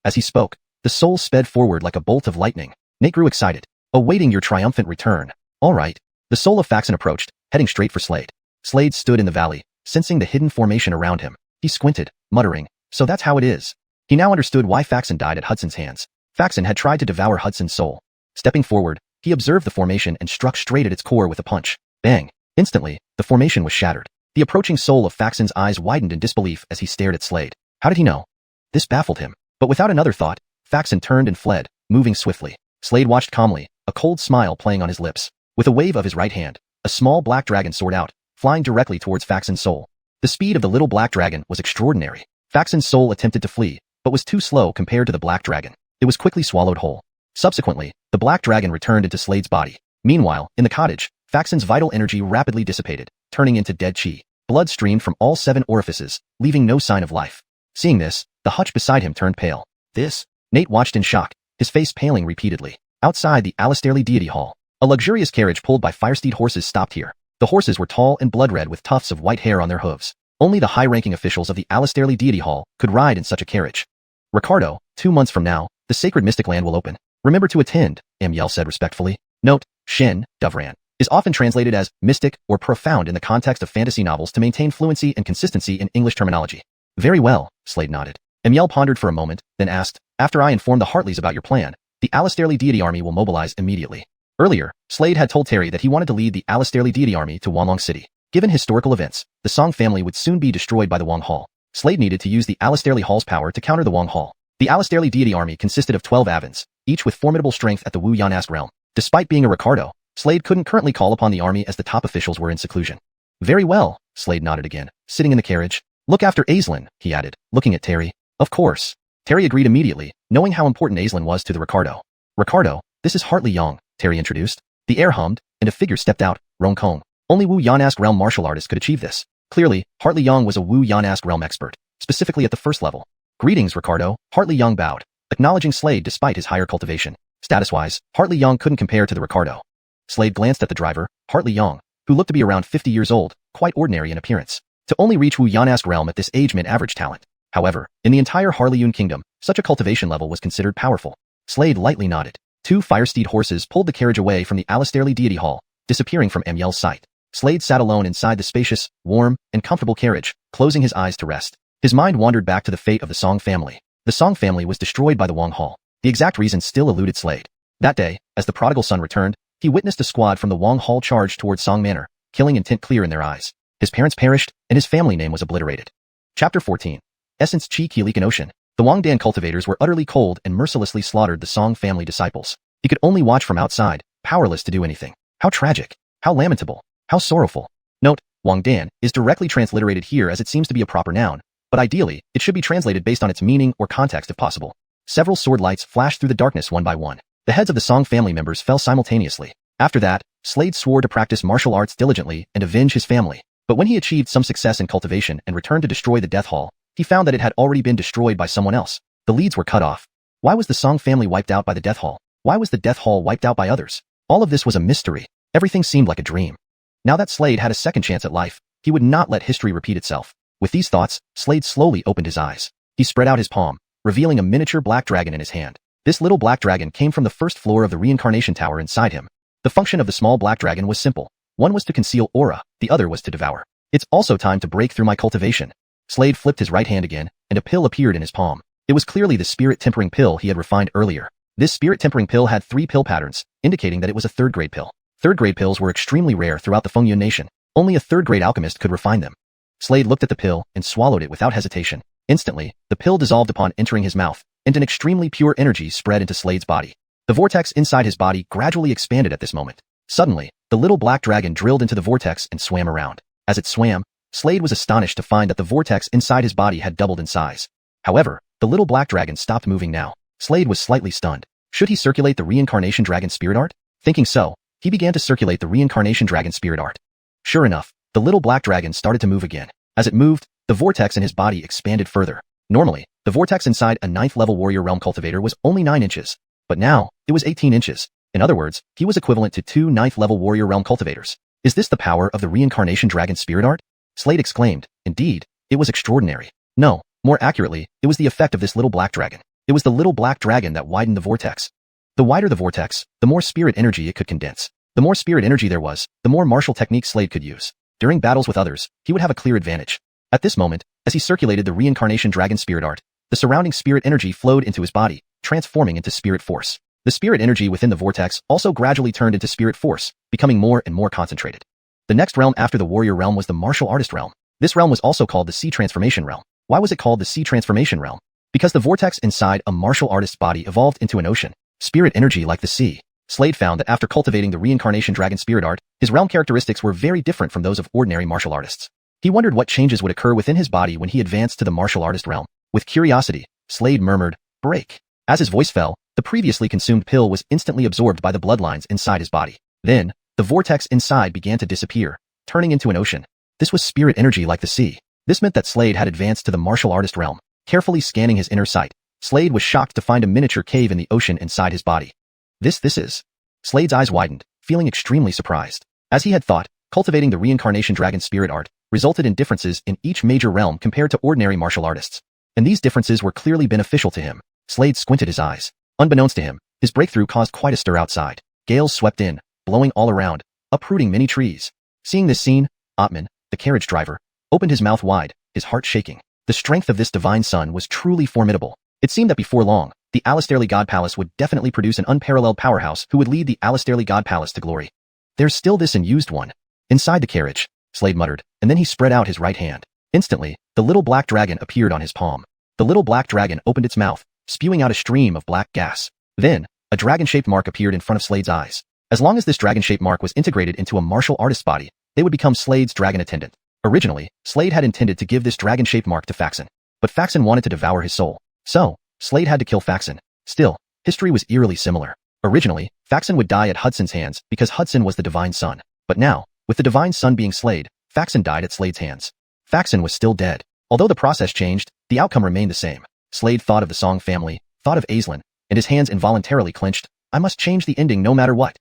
As he spoke, the soul sped forward like a bolt of lightning. Nate grew excited, awaiting your triumphant return. "All right." The soul of Faxon approached, heading straight for Slade. Slade stood in the valley, sensing the hidden formation around him. He squinted, muttering, "So that's how it is." He now understood why Faxon died at Hudson's hands. Faxon had tried to devour Hudson's soul. Stepping forward, he observed the formation and struck straight at its core with a punch. Bang! Instantly, the formation was shattered. The approaching soul of Faxon's eyes widened in disbelief as he stared at Slade. How did he know? This baffled him. But without another thought, Faxon turned and fled, moving swiftly. Slade watched calmly, a cold smile playing on his lips. With a wave of his right hand, a small black dragon soared out, flying directly towards Faxon's soul. The speed of the little black dragon was extraordinary. Faxon's soul attempted to flee, but was too slow compared to the black dragon. It was quickly swallowed whole. Subsequently, the black dragon returned into Slade's body. Meanwhile, in the cottage, Faxon's vital energy rapidly dissipated, turning into dead chi. Blood streamed from all 7 orifices, leaving no sign of life. Seeing this, the hutch beside him turned pale. "This?" Nate watched in shock, his face paling repeatedly. Outside the Alastairley Deity Hall, a luxurious carriage pulled by firesteed horses stopped here. The horses were tall and blood-red with tufts of white hair on their hooves. Only the high-ranking officials of the Alastairley Deity Hall could ride in such a carriage. "Ricardo, 2 months from now, the sacred mystic land will open. Remember to attend," Amiel said respectfully. Note, Shen, Dovran, is often translated as mystic or profound in the context of fantasy novels to maintain fluency and consistency in English terminology. "Very well," Slade nodded. Amiel pondered for a moment, then asked, "After I inform the Hartleys about your plan, the Alastairley Deity Army will mobilize immediately." Earlier, Slade had told Terry that he wanted to lead the Alastairley Deity Army to Wanlong City. Given historical events, the Song family would soon be destroyed by the Wong Hall. Slade needed to use the Alastairley Hall's power to counter the Wong Hall. The Alastairley Deity Army consisted of 12 Avans, each with formidable strength at the Wu Yanask realm. Despite being a Ricardo, Slade couldn't currently call upon the army as the top officials were in seclusion. "Very well," Slade nodded again, sitting in the carriage. "Look after Aislinn," he added, looking at Terry. "Of course." Terry agreed immediately, knowing how important Aislinn was to the Ricardo. "Ricardo, this is Hartley Yong," Terry introduced. The air hummed, and a figure stepped out, Rong Kong. Only Wu Yanask realm martial artists could achieve this. Clearly, Hartley Yong was a Wu Yanask realm expert, specifically at the first level. "Greetings, Ricardo," Hartley Yong bowed, acknowledging Slade despite his higher cultivation. Status-wise, Hartley Yong couldn't compare to the Ricardo. Slade glanced at the driver, Hartley Yong, who looked to be around 50 years old, quite ordinary in appearance. To only reach Wu Yanask realm at this age meant average talent. However, in the entire Harleyun kingdom, such a cultivation level was considered powerful. Slade lightly nodded. 2 firesteed horses pulled the carriage away from the Alastairley Deity Hall, disappearing from Amiel's sight. Slade sat alone inside the spacious, warm, and comfortable carriage, closing his eyes to rest. His mind wandered back to the fate of the Song family. The Song family was destroyed by the Wong Hall. The exact reason still eluded Slade. That day, as the prodigal son returned, he witnessed a squad from the Wong Hall charge toward Song Manor, killing intent clear in their eyes. His parents perished, and his family name was obliterated. Chapter 14. Essence Chi Kilik and Ocean. The Wangdan cultivators were utterly cold and mercilessly slaughtered the Song family disciples. He could only watch from outside, powerless to do anything. How tragic. How lamentable. How sorrowful. Note, Wangdan is directly transliterated here as it seems to be a proper noun, but ideally, it should be translated based on its meaning or context if possible. Several sword lights flashed through the darkness one by one. The heads of the Song family members fell simultaneously. After that, Slade swore to practice martial arts diligently and avenge his family. But when he achieved some success in cultivation and returned to destroy the Death Hall, he found that it had already been destroyed by someone else. The leads were cut off. Why was the Song family wiped out by the Death Hall? Why was the Death Hall wiped out by others? All of this was a mystery. Everything seemed like a dream. Now that Slade had a second chance at life, he would not let history repeat itself. With these thoughts, Slade slowly opened his eyes. He spread out his palm, revealing a miniature black dragon in his hand. This little black dragon came from the first floor of the reincarnation tower inside him. The function of the small black dragon was simple. One was to conceal aura, the other was to devour. It's also time to break through my cultivation. Slade flipped his right hand again, and a pill appeared in his palm. It was clearly the spirit tempering pill he had refined earlier. This spirit tempering pill had 3 pill patterns, indicating that it was a 3rd grade pill. 3rd grade pills were extremely rare throughout the Fengyun nation. Only a 3rd grade alchemist could refine them. Slade looked at the pill and swallowed it without hesitation. Instantly, the pill dissolved upon entering his mouth, and an extremely pure energy spread into Slade's body. The vortex inside his body gradually expanded at this moment. Suddenly, the little black dragon drilled into the vortex and swam around. As it swam, Slade was astonished to find that the vortex inside his body had doubled in size. However, the little black dragon stopped moving now. Slade was slightly stunned. Should he circulate the reincarnation dragon spirit art? Thinking so, he began to circulate the reincarnation dragon spirit art. Sure enough, the little black dragon started to move again. As it moved, the vortex in his body expanded further. Normally, the vortex inside a 9th level warrior realm cultivator was only 9 inches. But now, it was 18 inches. In other words, he was equivalent to 2 9th level warrior realm cultivators. Is this the power of the reincarnation dragon spirit art? Slade exclaimed. Indeed, it was extraordinary. No, more accurately, it was the effect of this little black dragon. It was the little black dragon that widened the vortex. The wider the vortex, the more spirit energy it could condense. The more spirit energy there was, the more martial techniques Slade could use. During battles with others, he would have a clear advantage. At this moment, as he circulated the reincarnation dragon spirit art, the surrounding spirit energy flowed into his body, transforming into spirit force. The spirit energy within the vortex also gradually turned into spirit force, becoming more and more concentrated. The next realm after the warrior realm was the martial artist realm. This realm was also called the sea transformation realm. Why was it called the sea transformation realm? Because the vortex inside a martial artist's body evolved into an ocean. Spirit energy like the sea. Slade found that after cultivating the reincarnation dragon spirit art, his realm characteristics were very different from those of ordinary martial artists. He wondered what changes would occur within his body when he advanced to the martial artist realm. With curiosity, Slade murmured, "Break." As his voice fell, the previously consumed pill was instantly absorbed by the bloodlines inside his body. Then, the vortex inside began to disappear, turning into an ocean. This was spirit energy like the sea. This meant that Slade had advanced to the martial artist realm. Carefully scanning his inner sight, Slade was shocked to find a miniature cave in the ocean inside his body. This is. Slade's eyes widened, feeling extremely surprised. As he had thought, cultivating the reincarnation dragon spirit art resulted in differences in each major realm compared to ordinary martial artists. And these differences were clearly beneficial to him. Slade squinted his eyes. Unbeknownst to him, his breakthrough caused quite a stir outside. Gales swept in, blowing all around, uprooting many trees. Seeing this scene, Atman, the carriage driver, opened his mouth wide, his heart shaking. The strength of this divine son was truly formidable. It seemed that before long, the Alistairly God Palace would definitely produce an unparalleled powerhouse who would lead the Alistairly God Palace to glory. There's still this unused one. Inside the carriage, Slade muttered, and then he spread out his right hand. Instantly, the little black dragon appeared on his palm. The little black dragon opened its mouth, spewing out a stream of black gas. Then, a dragon-shaped mark appeared in front of Slade's eyes. As long as this dragon-shaped mark was integrated into a martial artist's body, they would become Slade's dragon attendant. Originally, Slade had intended to give this dragon-shaped mark to Faxon, but Faxon wanted to devour his soul. So, Slade had to kill Faxon. Still, history was eerily similar. Originally, Faxon would die at Hudson's hands because Hudson was the divine son. But now, with the divine son being Slade, Faxon died at Slade's hands. Faxon was still dead. Although the process changed, the outcome remained the same. Slade thought of the Song family, thought of Aislinn, and his hands involuntarily clenched. I must change the ending no matter what.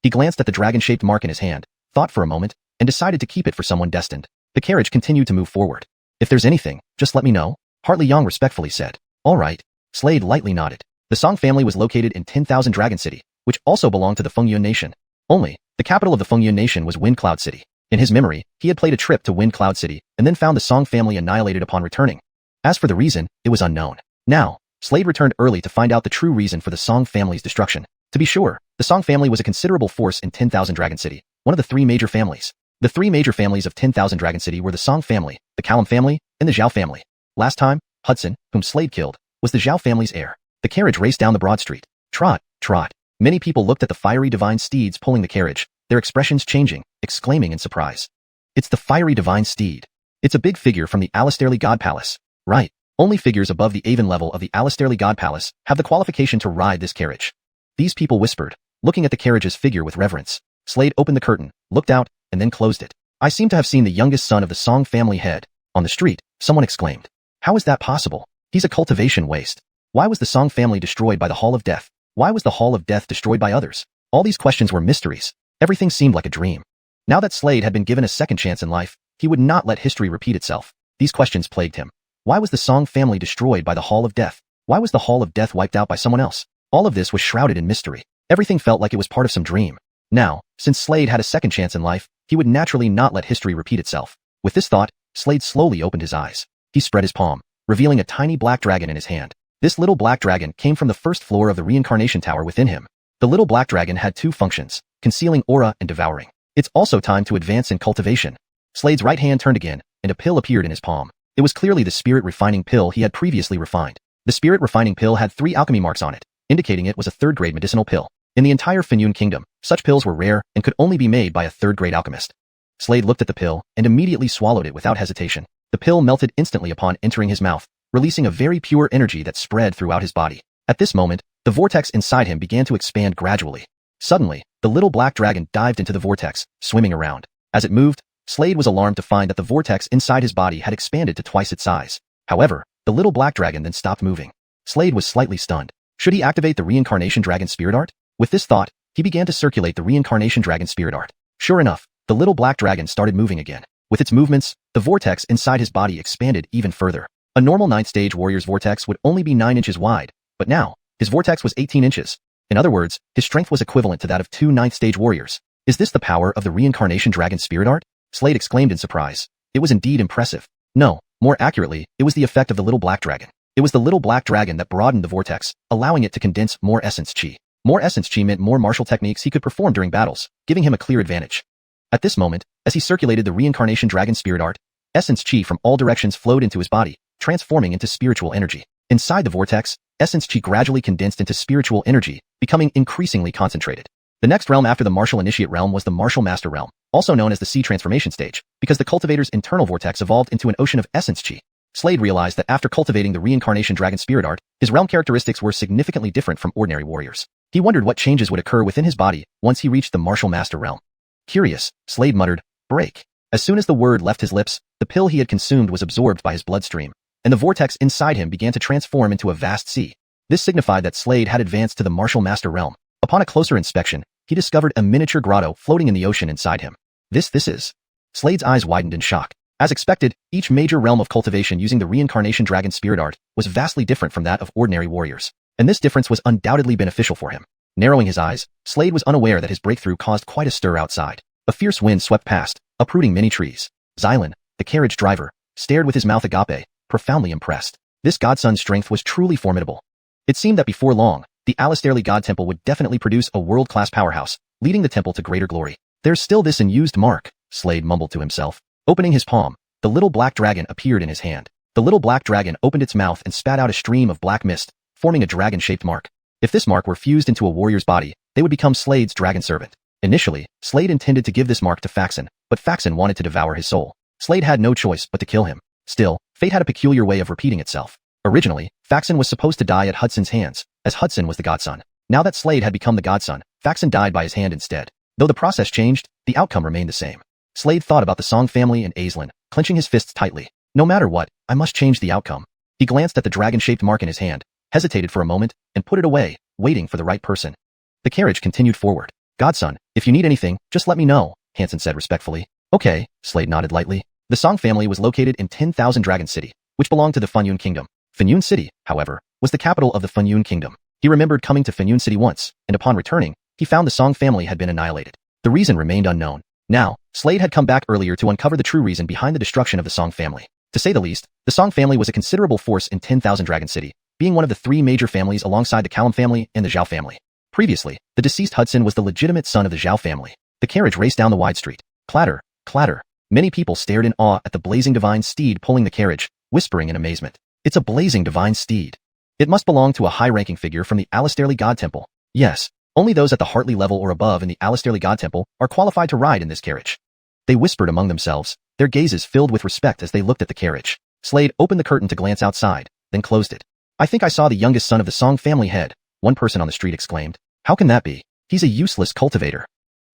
He glanced at the dragon-shaped mark in his hand, thought for a moment, and decided to keep it for someone destined. The carriage continued to move forward. If there's anything, just let me know, Hartley Yang respectfully said. All right. Slade lightly nodded. The Song family was located in 10,000 Dragon City, which also belonged to the Fengyun Nation. Only, the capital of the Fengyun Nation was Wind Cloud City. In his memory, he had played a trip to Wind Cloud City and then found the Song family annihilated upon returning. As for the reason, it was unknown. Now, Slade returned early to find out the true reason for the Song family's destruction. To be sure, the Song family was a considerable force in 10,000 Dragon City, one of the 3 major families. The 3 major families of 10,000 Dragon City were the Song family, the Callum family, and the Zhao family. Last time, Hudson, whom Slade killed, was the Zhao family's heir. The carriage raced down the broad street. Trot, trot. Many people looked at the fiery divine steeds pulling the carriage, their expressions changing, exclaiming in surprise. It's the fiery divine steed. It's a big figure from the Alistairly God Palace. Right. Only figures above the Avon level of the Alistairly God Palace have the qualification to ride this carriage. These people whispered, looking at the carriage's figure with reverence. Slade opened the curtain, looked out, and then closed it. I seem to have seen the youngest son of the Song family head. On the street, someone exclaimed. How is that possible? He's a cultivation waste. Why was the Song family destroyed by the Hall of Death? Why was the Hall of Death destroyed by others? All these questions were mysteries. Everything seemed like a dream. Now that Slade had been given a second chance in life, he would not let history repeat itself. These questions plagued him. Why was the Song family destroyed by the Hall of Death? Why was the Hall of Death wiped out by someone else? All of this was shrouded in mystery. Everything felt like it was part of some dream. Now, since Slade had a second chance in life, he would naturally not let history repeat itself. With this thought, Slade slowly opened his eyes. He spread his palm, revealing a tiny black dragon in his hand. This little black dragon came from the first floor of the reincarnation tower within him. The little black dragon had 2 functions, concealing aura and devouring. It's also time to advance in cultivation. Slade's right hand turned again, and a pill appeared in his palm. It was clearly the spirit refining pill he had previously refined. The spirit refining pill had 3 alchemy marks on it, indicating it was a 3rd-grade medicinal pill. In the entire Funyun Kingdom, such pills were rare and could only be made by a 3rd-grade alchemist. Slade looked at the pill and immediately swallowed it without hesitation. The pill melted instantly upon entering his mouth, releasing a very pure energy that spread throughout his body. At this moment, the vortex inside him began to expand gradually. Suddenly, the little black dragon dived into the vortex, swimming around. As it moved, Slade was alarmed to find that the vortex inside his body had expanded to twice its size. However, the little black dragon then stopped moving. Slade was slightly stunned. Should he activate the reincarnation dragon spirit art? With this thought, he began to circulate the reincarnation dragon spirit art. Sure enough, the little black dragon started moving again. With its movements, the vortex inside his body expanded even further. A normal 9th stage warrior's vortex would only be 9 inches wide, but now, his vortex was 18 inches. In other words, his strength was equivalent to that of 2 9th stage warriors. Is this the power of the reincarnation dragon spirit art? Slade exclaimed in surprise. It was indeed impressive. No, more accurately, it was the effect of the little black dragon. It was the little black dragon that broadened the vortex, allowing it to condense more essence chi. More essence chi meant more martial techniques he could perform during battles, giving him a clear advantage. At this moment, as he circulated the reincarnation dragon spirit art, essence chi from all directions flowed into his body, transforming into spiritual energy. Inside the vortex, essence chi gradually condensed into spiritual energy, becoming increasingly concentrated. The next realm after the martial initiate realm was the martial master realm, also known as the sea transformation stage, because the cultivator's internal vortex evolved into an ocean of essence chi. Slade realized that after cultivating the reincarnation dragon spirit art, his realm characteristics were significantly different from ordinary warriors. He wondered what changes would occur within his body once he reached the martial master realm. Curious, Slade muttered, "Break." As soon as the word left his lips, the pill he had consumed was absorbed by his bloodstream, and the vortex inside him began to transform into a vast sea. This signified that Slade had advanced to the martial master realm. Upon a closer inspection, he discovered a miniature grotto floating in the ocean inside him. This is... Slade's eyes widened in shock. As expected, each major realm of cultivation using the reincarnation dragon spirit art was vastly different from that of ordinary warriors, and this difference was undoubtedly beneficial for him. Narrowing his eyes, Slade was unaware that his breakthrough caused quite a stir outside. A fierce wind swept past, uprooting many trees. Xiuxian, the carriage driver, stared with his mouth agape, profoundly impressed. This godson's strength was truly formidable. It seemed that before long, the Alistairly God Temple would definitely produce a world-class powerhouse, leading the temple to greater glory. There's still this unused mark, Slade mumbled to himself. Opening his palm, the little black dragon appeared in his hand. The little black dragon opened its mouth and spat out a stream of black mist, forming a dragon-shaped mark. If this mark were fused into a warrior's body, they would become Slade's dragon servant. Initially, Slade intended to give this mark to Faxon, but Faxon wanted to devour his soul. Slade had no choice but to kill him. Still, fate had a peculiar way of repeating itself. Originally, Faxon was supposed to die at Hudson's hands, as Hudson was the godson. Now that Slade had become the godson, Faxon died by his hand instead. Though the process changed, the outcome remained the same. Slade thought about the Song family and Aislinn, clenching his fists tightly. No matter what, I must change the outcome. He glanced at the dragon-shaped mark in his hand, hesitated for a moment, and put it away, waiting for the right person. The carriage continued forward. Godson, if you need anything, just let me know, Hanson said respectfully. Okay, Slade nodded lightly. The Song family was located in 10,000 Dragon City, which belonged to the Funyun Kingdom. Funyun City, however, was the capital of the Funyun Kingdom. He remembered coming to Funyun City once, and upon returning, he found the Song family had been annihilated. The reason remained unknown. Now, Slade had come back earlier to uncover the true reason behind the destruction of the Song family. To say the least, the Song family was a considerable force in 10,000 Dragon City, being one of the 3 major families alongside the Callum family and the Zhao family. Previously, the deceased Hudson was the legitimate son of the Zhao family. The carriage raced down the wide street. Clatter, clatter. Many people stared in awe at the blazing divine steed pulling the carriage, whispering in amazement. It's a blazing divine steed. It must belong to a high-ranking figure from the Alistairly God Temple. Yes, only those at the Hartley level or above in the Alistairly God Temple are qualified to ride in this carriage. They whispered among themselves, their gazes filled with respect as they looked at the carriage. Slade opened the curtain to glance outside, then closed it. I think I saw the youngest son of the Song family head, one person on the street exclaimed. How can that be? He's a useless cultivator.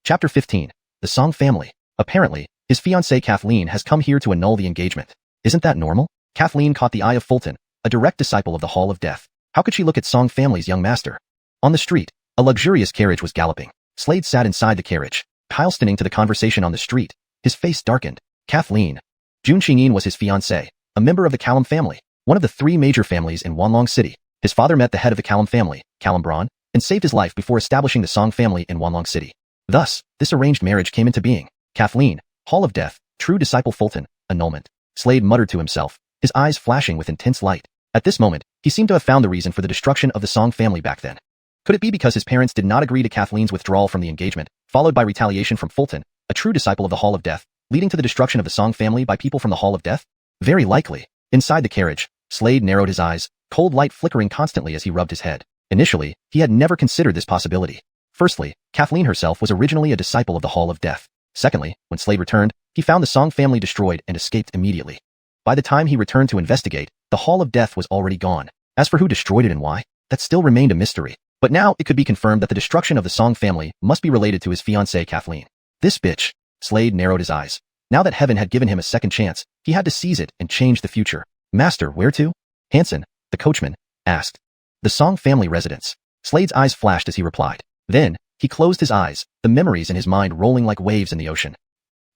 Chapter 15. The Song family. Apparently, his fiancée Kathleen has come here to annul the engagement. Isn't that normal? Kathleen caught the eye of Fulton, a direct disciple of the Hall of Death. How could she look at Song family's young master? On the street, a luxurious carriage was galloping. Slade sat inside the carriage, listening to the conversation on the street. His face darkened. Kathleen. Jun Qingyin was his fiancée, a member of the Callum family, one of the 3 major families in Wanlong City. His father met the head of the Callum family, Callum Braun, and saved his life before establishing the Song family in Wanlong City. Thus, this arranged marriage came into being. Kathleen, Hall of Death, true disciple Fulton, annulment. Slade muttered to himself, his eyes flashing with intense light. At this moment, he seemed to have found the reason for the destruction of the Song family back then. Could it be because his parents did not agree to Kathleen's withdrawal from the engagement, followed by retaliation from Fulton, a true disciple of the Hall of Death, leading to the destruction of the Song family by people from the Hall of Death? Very likely. Inside the carriage, Slade narrowed his eyes, cold light flickering constantly as he rubbed his head. Initially, he had never considered this possibility. Firstly, Kathleen herself was originally a disciple of the Hall of Death. Secondly, when Slade returned, he found the Song family destroyed and escaped immediately. By the time he returned to investigate, the Hall of Death was already gone. As for who destroyed it and why, that still remained a mystery. But now it could be confirmed that the destruction of the Song family must be related to his fiancée Kathleen. This bitch. Slade narrowed his eyes. Now that heaven had given him a second chance, he had to seize it and change the future. Master, where to? Hanson, the coachman, asked. The Song family residence. Slade's eyes flashed as he replied. Then, he closed his eyes, the memories in his mind rolling like waves in the ocean.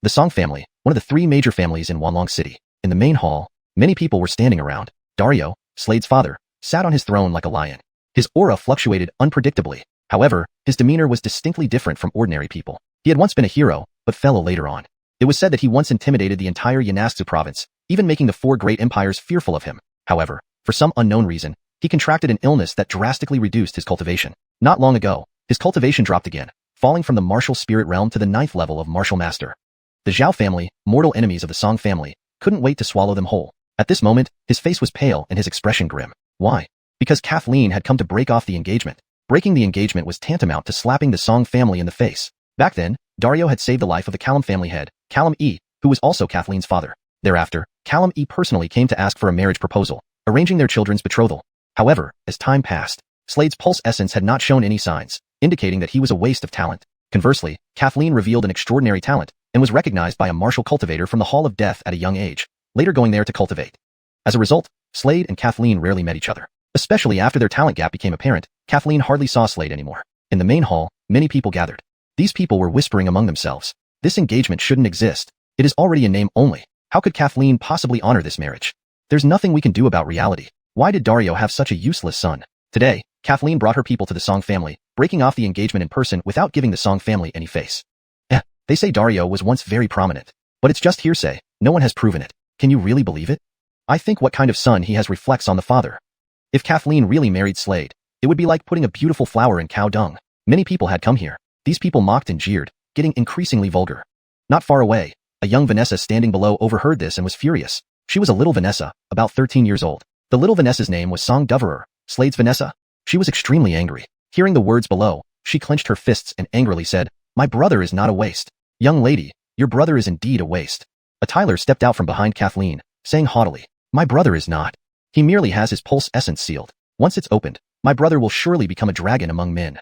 The Song family, one of the 3 major families in Xuanhuan City. In the main hall, many people were standing around. Dario, Slade's father, sat on his throne like a lion. His aura fluctuated unpredictably. However, his demeanor was distinctly different from ordinary people. He had once been a hero, but fell later on. It was said that he once intimidated the entire Yanastsu province, even making the 4 great empires fearful of him. However, for some unknown reason, he contracted an illness that drastically reduced his cultivation. Not long ago, his cultivation dropped again, falling from the martial spirit realm to the 9th level of martial master. The Zhao family, mortal enemies of the Song family, couldn't wait to swallow them whole. At this moment, his face was pale and his expression grim. Why? Because Kathleen had come to break off the engagement. Breaking the engagement was tantamount to slapping the Song family in the face. Back then, Dario had saved the life of the Callum family head, Callum E, who was also Kathleen's father. Thereafter, Callum E personally came to ask for a marriage proposal, arranging their children's betrothal. However, as time passed, Slade's pulse essence had not shown any signs, indicating that he was a waste of talent. Conversely, Kathleen revealed an extraordinary talent and was recognized by a martial cultivator from the Hall of Death at a young age, later going there to cultivate. As a result, Slade and Kathleen rarely met each other. Especially after their talent gap became apparent, Kathleen hardly saw Slade anymore. In the main hall, many people gathered. These people were whispering among themselves. This engagement shouldn't exist. It is already a name only. How could Kathleen possibly honor this marriage? There's nothing we can do about reality. Why did Dario have such a useless son? Today, Kathleen brought her people to the Song family, breaking off the engagement in person without giving the Song family any face. They say Dario was once very prominent. But it's just hearsay. No one has proven it. Can you really believe it? I think what kind of son he has reflects on the father. If Kathleen really married Slade, it would be like putting a beautiful flower in cow dung. Many people had come here. These people mocked and jeered, getting increasingly vulgar. Not far away, a young Vanessa standing below overheard this and was furious. She was a little Vanessa, about 13 years old. The little Vanessa's name was Song Doverer, Slade's Vanessa. She was extremely angry. Hearing the words below, she clenched her fists and angrily said, "My brother is not a waste. Young lady, your brother is indeed a waste." A Tyler stepped out from behind Kathleen, saying haughtily, "My brother is not. He merely has his pulse essence sealed. Once it's opened, my brother will surely become a dragon among men."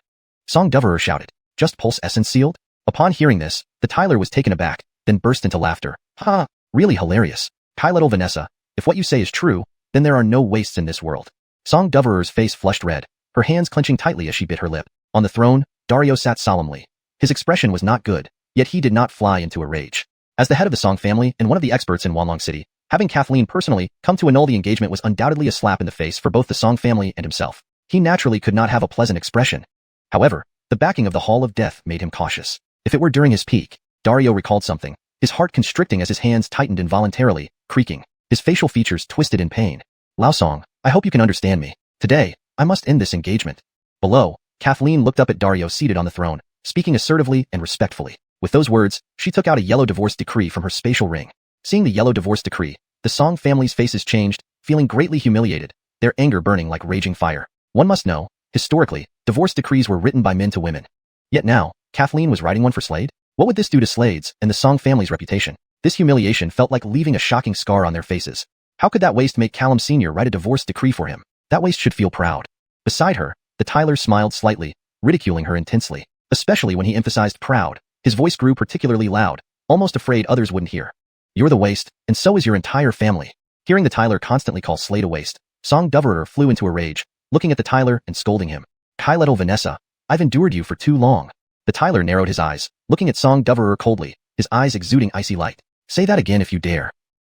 Song Doverer shouted, "Just pulse essence sealed?" Upon hearing this, the Tyler was taken aback, then burst into laughter. "Ha! Really hilarious. Hi little Vanessa, if what you say is true, then there are no wastes in this world." Song Doverer's face flushed red, her hands clenching tightly as she bit her lip. On the throne, Dario sat solemnly. His expression was not good, yet he did not fly into a rage. As the head of the Song family and one of the experts in Xuanhuan City, having Kathleen personally come to annul the engagement was undoubtedly a slap in the face for both the Song family and himself. He naturally could not have a pleasant expression. However, the backing of the Hall of Death made him cautious. If it were during his peak, Dario recalled something, his heart constricting as his hands tightened involuntarily, creaking. His facial features twisted in pain. "Lao Song, I hope you can understand me. Today, I must end this engagement." Below, Kathleen looked up at Dario seated on the throne, speaking assertively and respectfully. With those words, she took out a yellow divorce decree from her spatial ring. Seeing the yellow divorce decree, the Song family's faces changed, feeling greatly humiliated, their anger burning like raging fire. One must know, historically, divorce decrees were written by men to women. Yet now, Kathleen was writing one for Slade? What would this do to Slade's and the Song family's reputation? This humiliation felt like leaving a shocking scar on their faces. How could that waste make Callum Sr. write a divorce decree for him? That waste should feel proud. Beside her, the Tyler smiled slightly, ridiculing her intensely. Especially when he emphasized proud, his voice grew particularly loud, almost afraid others wouldn't hear. "You're the waste, and so is your entire family." Hearing the Tyler constantly call Slade a waste, Song Doverer flew into a rage, looking at the Tyler and scolding him. "Hi little Vanessa, I've endured you for too long." The Tyler narrowed his eyes, looking at Song Doverer coldly, his eyes exuding icy light. "Say that again if you dare."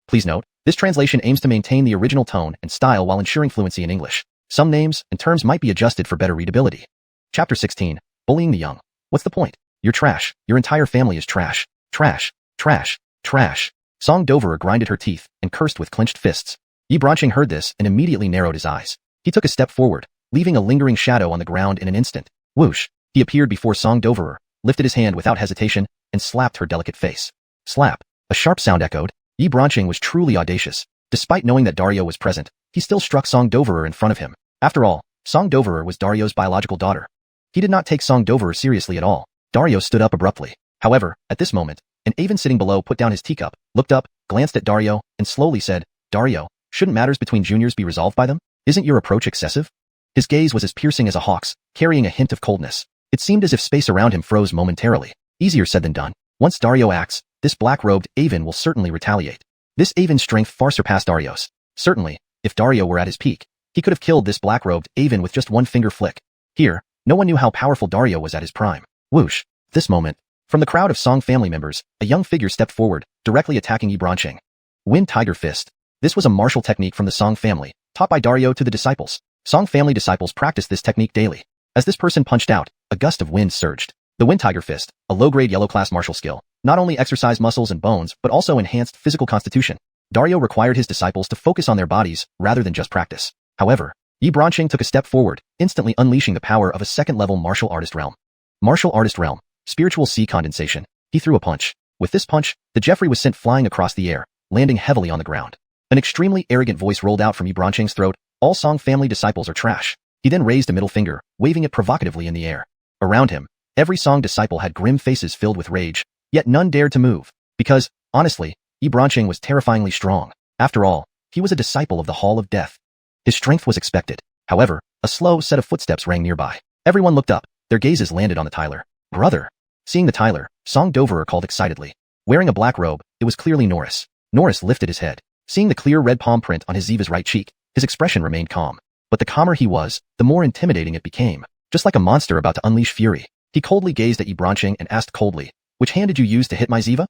Please note, this translation aims to maintain the original tone and style while ensuring fluency in English. Some names and terms might be adjusted for better readability. Chapter 16. Bullying the Young. What's the point? You're trash. Your entire family is trash. Trash. Trash. Trash. Song Doverer grinded her teeth and cursed with clenched fists. Yi Branching heard this and immediately narrowed his eyes. He took a step forward, leaving a lingering shadow on the ground in an instant. Whoosh! He appeared before Song Doverer, lifted his hand without hesitation, and slapped her delicate face. Slap! A sharp sound echoed. Yi Branching was truly audacious. Despite knowing that Dario was present, he still struck Song Doverer in front of him. After all, Song Doverer was Dario's biological daughter. He did not take Song Doverer seriously at all. Dario stood up abruptly. However, at this moment, an Aven sitting below put down his teacup, looked up, glanced at Dario, and slowly said, Dario, shouldn't matters between juniors be resolved by them? Isn't your approach excessive? His gaze was as piercing as a hawk's, carrying a hint of coldness. It seemed as if space around him froze momentarily. Easier said than done. Once Dario acts, this black-robed Aven will certainly retaliate. This Aven's strength far surpassed Dario's. Certainly, if Dario were at his peak, he could have killed this black-robed Aven with just one finger flick. Here, no one knew how powerful Dario was at his prime. Whoosh. This moment, from the crowd of Song family members, a young figure stepped forward, directly attacking Yi Branching. Wind Tiger Fist. This was a martial technique from the Song family, taught by Dario to the disciples. Song family disciples practiced this technique daily. As this person punched out, a gust of wind surged. The Wind Tiger Fist, a low-grade yellow-class martial skill, not only exercised muscles and bones but also enhanced physical constitution. Dario required his disciples to focus on their bodies rather than just practice. However, Yi Branching took a step forward, instantly unleashing the power of a second-level martial artist realm. Martial artist realm. Spiritual sea condensation. He threw a punch. With this punch, the Jeffrey was sent flying across the air, landing heavily on the ground. An extremely arrogant voice rolled out from Yi Branching's throat. All Song family disciples are trash. He then raised a middle finger, waving it provocatively in the air. Around him, every Song disciple had grim faces filled with rage, yet none dared to move. Because, honestly, Yi Branching was terrifyingly strong. After all, he was a disciple of the Hall of Death. His strength was expected. However, a slow set of footsteps rang nearby. Everyone looked up. Their gazes landed on the Tyler. Brother. Seeing the Tyler, Song Doverer called excitedly. Wearing a black robe, it was clearly Norris. Norris lifted his head. Seeing the clear red palm print on his Ziva's right cheek, his expression remained calm. But the calmer he was, the more intimidating it became. Just like a monster about to unleash fury. He coldly gazed at Yi Branching and asked coldly, which hand did you use to hit my Ziva?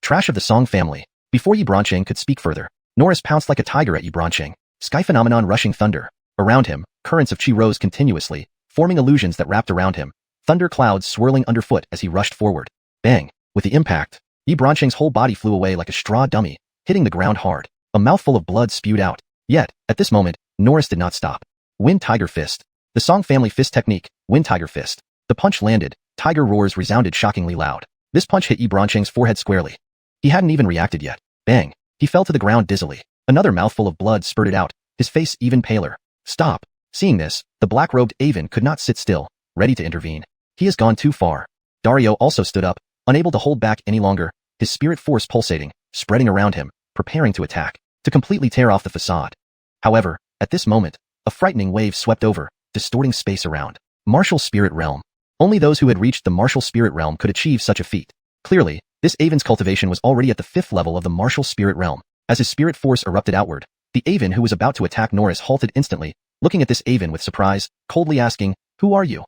Trash of the Song family. Before Yi Branching could speak further, Norris pounced like a tiger at Yi Branching. Sky phenomenon rushing thunder. Around him, currents of chi rose continuously, forming illusions that wrapped around him. Thunder clouds swirling underfoot as he rushed forward. Bang! With the impact, Yi Branching's whole body flew away like a straw dummy, hitting the ground hard. A mouthful of blood spewed out. Yet, at this moment, Norris did not stop. Wind Tiger Fist. The Song family fist technique, Wind Tiger Fist. The punch landed. Tiger roars resounded shockingly loud. This punch hit Yi Branching's forehead squarely. He hadn't even reacted yet. Bang! He fell to the ground dizzily. Another mouthful of blood spurted out, his face even paler. Stop! Seeing this, the black-robed Aven could not sit still, ready to intervene. He has gone too far. Dario also stood up, unable to hold back any longer, his spirit force pulsating, spreading around him, preparing to attack, to completely tear off the facade. However, at this moment, a frightening wave swept over, distorting space around. Martial Spirit Realm. Only those who had reached the Martial Spirit Realm could achieve such a feat. Clearly, this Aven's cultivation was already at the 5th level of the Martial Spirit Realm. As his spirit force erupted outward, the Aven who was about to attack Norris halted instantly, looking at this Aven with surprise, coldly asking, "Who are you?"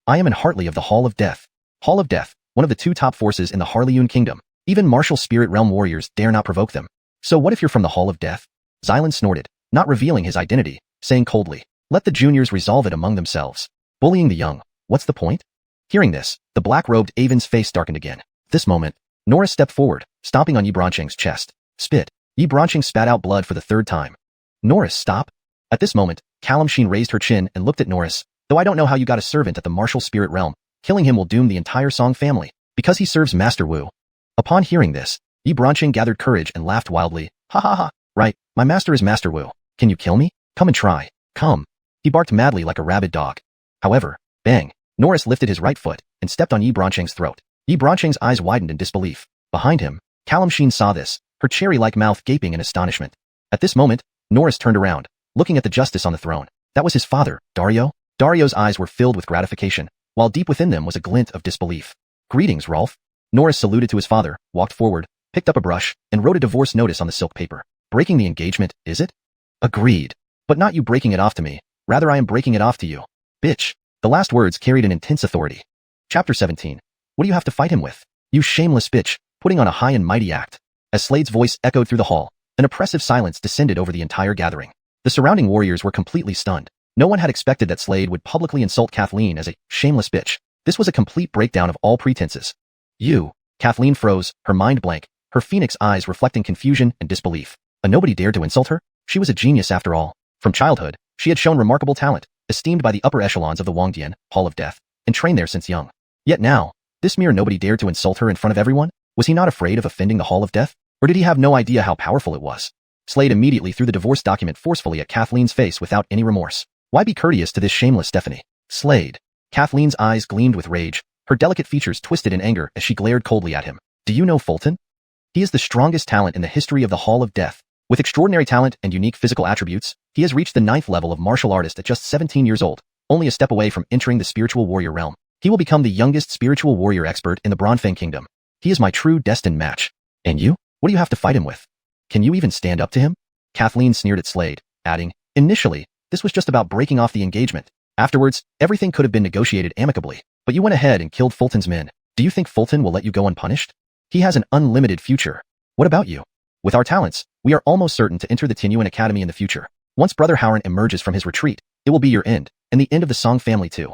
"I am an Hartley of the Hall of Death." Hall of Death, one of the 2 top forces in the Harleyun Kingdom. Even Martial Spirit Realm warriors dare not provoke them. So what if you're from the Hall of Death? Xylan snorted, not revealing his identity, saying coldly, "Let the juniors resolve it among themselves. Bullying the young, what's the point?" Hearing this, the black-robed Aven's face darkened again. At this moment, Norris stepped forward, stomping on Yi Branching's chest. Spit. Yi Branching spat out blood for the 3rd time. "Norris, stop." At this moment, Callum Sheen raised her chin and looked at Norris. "Though I don't know how you got a servant at the Martial Spirit Realm, killing him will doom the entire Song family, because he serves Master Wu." Upon hearing this, Yi Branching gathered courage and laughed wildly. "Ha ha ha, right, my master is Master Wu. Can you kill me? Come and try, come." He barked madly like a rabid dog. However, bang, Norris lifted his right foot and stepped on Yi Branching's throat. Yi Branching's eyes widened in disbelief. Behind him, Callum Sheen saw this, her cherry-like mouth gaping in astonishment. At this moment, Norris turned around, looking at the justice on the throne. That was his father, Dario. Dario's eyes were filled with gratification, while deep within them was a glint of disbelief. "Greetings, Rolf." Norris saluted to his father, walked forward, picked up a brush, and wrote a divorce notice on the silk paper. "Breaking the engagement, is it?" "Agreed. But not you breaking it off to me, rather I am breaking it off to you. Bitch." The last words carried an intense authority. Chapter 17. What do you have to fight him with? "You shameless bitch," putting on a high and mighty act. As Slade's voice echoed through the hall, an oppressive silence descended over the entire gathering. The surrounding warriors were completely stunned. No one had expected that Slade would publicly insult Kathleen as a shameless bitch. This was a complete breakdown of all pretenses. "You." Kathleen froze, her mind blank, her phoenix eyes reflecting confusion and disbelief. A nobody dared to insult her? She was a genius after all. From childhood, she had shown remarkable talent, esteemed by the upper echelons of the Wangdian, Hall of Death, and trained there since young. Yet now, this mere nobody dared to insult her in front of everyone? Was he not afraid of offending the Hall of Death? Or did he have no idea how powerful it was? Slade immediately threw the divorce document forcefully at Kathleen's face without any remorse. Why be courteous to this shameless Stephanie? Slade. Kathleen's eyes gleamed with rage, her delicate features twisted in anger as she glared coldly at him. Do you know Fulton? He is the strongest talent in the history of the Hall of Death. With extraordinary talent and unique physical attributes, he has reached the 9th level of martial artist at just 17 years old, only a step away from entering the spiritual warrior realm. He will become the youngest spiritual warrior expert in the Bronfang Kingdom. He is my true destined match. And you? What do you have to fight him with? Can you even stand up to him? Kathleen sneered at Slade, adding, initially, this was just about breaking off the engagement. Afterwards, everything could have been negotiated amicably. But you went ahead and killed Fulton's men. Do you think Fulton will let you go unpunished? He has an unlimited future. What about you? With our talents, we are almost certain to enter the Xuanhuan Academy in the future. Once Brother Howard emerges from his retreat, it will be your end, and the end of the Song family too.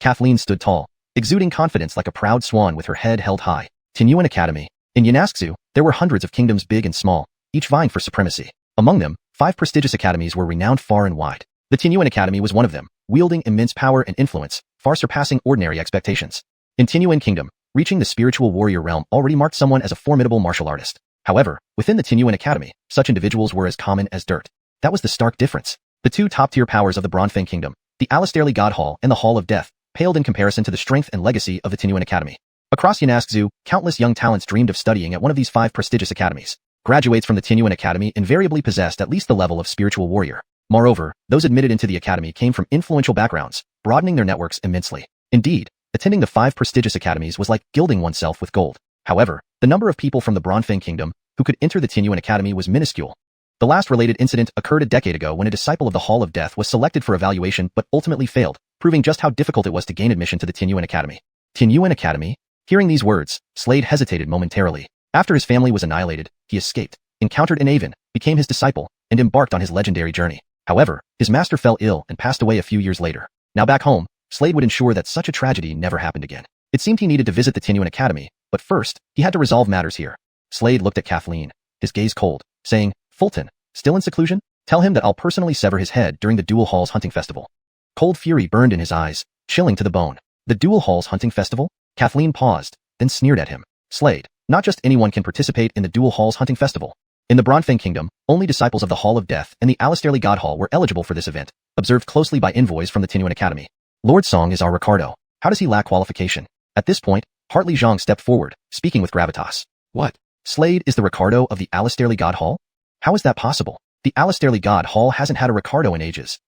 Kathleen stood tall, exuding confidence like a proud swan with her head held high. Xuanhuan Academy. In Yanaskzu, there were hundreds of kingdoms big and small, each vying for supremacy. Among them, 5 prestigious academies were renowned far and wide. The Xuanhuan Academy was one of them, wielding immense power and influence, far surpassing ordinary expectations. In Xuanhuan Kingdom, reaching the spiritual warrior realm already marked someone as a formidable martial artist. However, within the Xuanhuan Academy, such individuals were as common as dirt. That was the stark difference. The 2 top-tier powers of the Bronfang Kingdom, the Alastairly God Hall and the Hall of Death, paled in comparison to the strength and legacy of the Xuanhuan Academy. Across Yanaskzu, countless young talents dreamed of studying at one of these 5 prestigious academies. Graduates from the Xuanhuan Academy invariably possessed at least the level of spiritual warrior. Moreover, those admitted into the academy came from influential backgrounds, broadening their networks immensely. Indeed, attending the 5 prestigious academies was like gilding oneself with gold. However, the number of people from the Bronfang Kingdom who could enter the Xuanhuan Academy was minuscule. The last related incident occurred a decade ago when a disciple of the Hall of Death was selected for evaluation but ultimately failed, proving just how difficult it was to gain admission to the Xuanhuan Academy. Xuanhuan Academy? Hearing these words, Slade hesitated momentarily. After his family was annihilated, he escaped, encountered an Aven, became his disciple, and embarked on his legendary journey. However, his master fell ill and passed away a few years later. Now back home, Slade would ensure that such a tragedy never happened again. It seemed he needed to visit the Xuanhuan Academy, but first, he had to resolve matters here. Slade looked at Kathleen, his gaze cold, saying, Fulton, still in seclusion? Tell him that I'll personally sever his head during the Dual Halls hunting festival. Cold fury burned in his eyes, chilling to the bone. The Dual Halls hunting festival? Kathleen paused, then sneered at him. Slade, not just anyone can participate in the Dual Halls hunting festival. In the Bronfang Kingdom, only disciples of the Hall of Death and the Alastairly God Hall were eligible for this event, observed closely by envoys from the Xuanhuan Academy. Lord Song is our Ricardo. How does he lack qualification? At this point, Hartley Zhang stepped forward, speaking with gravitas. What? Slade is the Ricardo of the Alastairly God Hall? How is that possible? The Alastairly God Hall hasn't had a Ricardo in ages.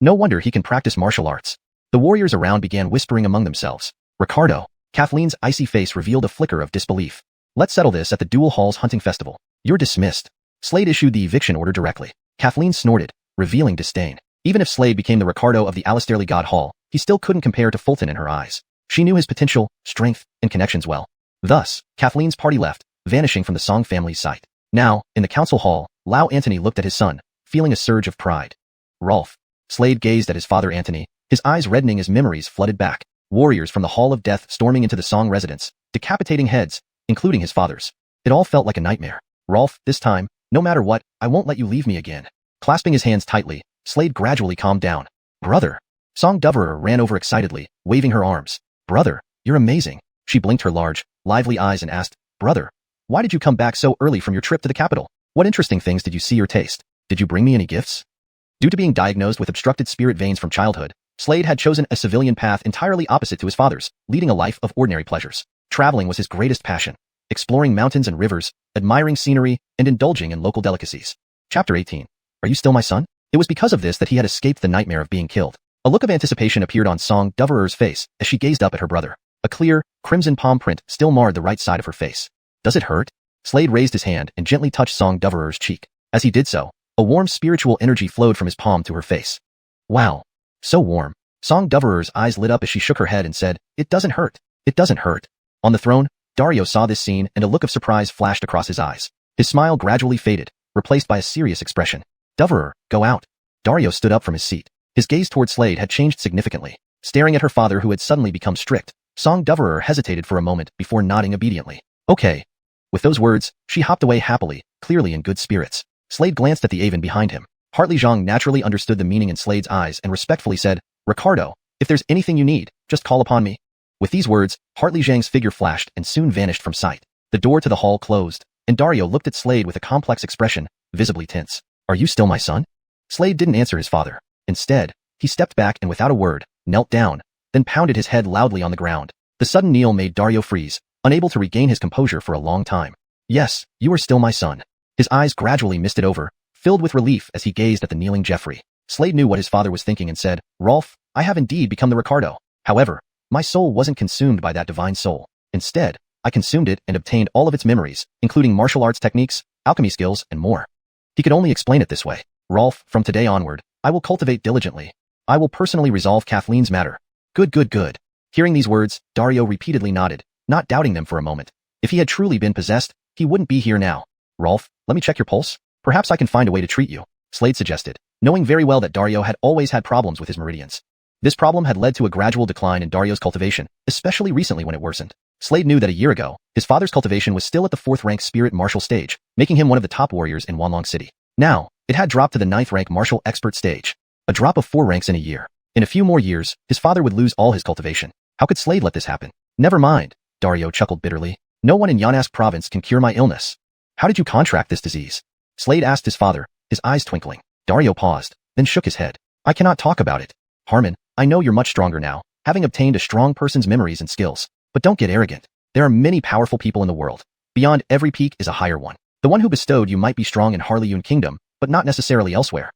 No wonder he can practice martial arts. The warriors around began whispering among themselves. Ricardo. Kathleen's icy face revealed a flicker of disbelief. Let's settle this at the Dual Halls hunting festival. You're dismissed. Slade issued the eviction order directly. Kathleen snorted, revealing disdain. Even if Slade became the Ricardo of the Alastairly God Hall, he still couldn't compare to Fulton in her eyes. She knew his potential, strength, and connections well. Thus, Kathleen's party left, vanishing from the Song family's sight. Now, in the council hall, Lao Antony looked at his son, feeling a surge of pride. Rolf. Slade gazed at his father Antony, his eyes reddening as memories flooded back. Warriors from the Hall of Death storming into the Song residence, decapitating heads, including his father's. It all felt like a nightmare. Rolf, this time, no matter what, I won't let you leave me again. Clasping his hands tightly, Slade gradually calmed down. Brother. Song Doverer ran over excitedly, waving her arms. Brother, you're amazing. She blinked her large, lively eyes and asked, Brother, why did you come back so early from your trip to the capital? What interesting things did you see or taste? Did you bring me any gifts? Due to being diagnosed with obstructed spirit veins from childhood, Slade had chosen a civilian path entirely opposite to his father's, leading a life of ordinary pleasures. Traveling was his greatest passion, exploring mountains and rivers, admiring scenery, and indulging in local delicacies. Chapter 18. Are you still my son? It was because of this that he had escaped the nightmare of being killed. A look of anticipation appeared on Song Doverer's face as she gazed up at her brother. A clear, crimson palm print still marred the right side of her face. Does it hurt? Slade raised his hand and gently touched Song Doverer's cheek. As he did so, a warm spiritual energy flowed from his palm to her face. Wow. So warm. Song Doverer's eyes lit up as she shook her head and said, It doesn't hurt. It doesn't hurt. On the throne, Dario saw this scene and a look of surprise flashed across his eyes. His smile gradually faded, replaced by a serious expression. Doverer, go out. Dario stood up from his seat. His gaze toward Slade had changed significantly. Staring at her father who had suddenly become strict, Song Doverer hesitated for a moment before nodding obediently. Okay. With those words, she hopped away happily, clearly in good spirits. Slade glanced at the Aven behind him. Hartley Zhang naturally understood the meaning in Slade's eyes and respectfully said, Ricardo, if there's anything you need, just call upon me. With these words, Hartley Zhang's figure flashed and soon vanished from sight. The door to the hall closed, and Dario looked at Slade with a complex expression, visibly tense. Are you still my son? Slade didn't answer his father. Instead, he stepped back and without a word, knelt down, then pounded his head loudly on the ground. The sudden kneel made Dario freeze, unable to regain his composure for a long time. Yes, you are still my son. His eyes gradually misted over, filled with relief as he gazed at the kneeling Jeffrey. Slade knew what his father was thinking and said, Rolf, I have indeed become the Ricardo. However, my soul wasn't consumed by that divine soul. Instead, I consumed it and obtained all of its memories, including martial arts techniques, alchemy skills, and more. He could only explain it this way. Rolf, from today onward, I will cultivate diligently. I will personally resolve Kathleen's matter. Good, good, good. Hearing these words, Dario repeatedly nodded, not doubting them for a moment. If he had truly been possessed, he wouldn't be here now. Rolf, let me check your pulse. Perhaps I can find a way to treat you, Slade suggested, knowing very well that Dario had always had problems with his meridians. This problem had led to a gradual decline in Dario's cultivation, especially recently when it worsened. Slade knew that a year ago, his father's cultivation was still at the 4th-rank spirit martial stage, making him one of the top warriors in Xuanhuan City. Now, it had dropped to the 9th-rank martial expert stage. A drop of 4 ranks in a year. In a few more years, his father would lose all his cultivation. How could Slade let this happen? Never mind, Dario chuckled bitterly. No one in Yanask province can cure my illness. How did you contract this disease? Slade asked his father, his eyes twinkling. Dario paused, then shook his head. I cannot talk about it. Harmon, I know you're much stronger now, having obtained a strong person's memories and skills. But don't get arrogant. There are many powerful people in the world. Beyond every peak is a higher one. The one who bestowed you might be strong in Harleyun Kingdom, but not necessarily elsewhere.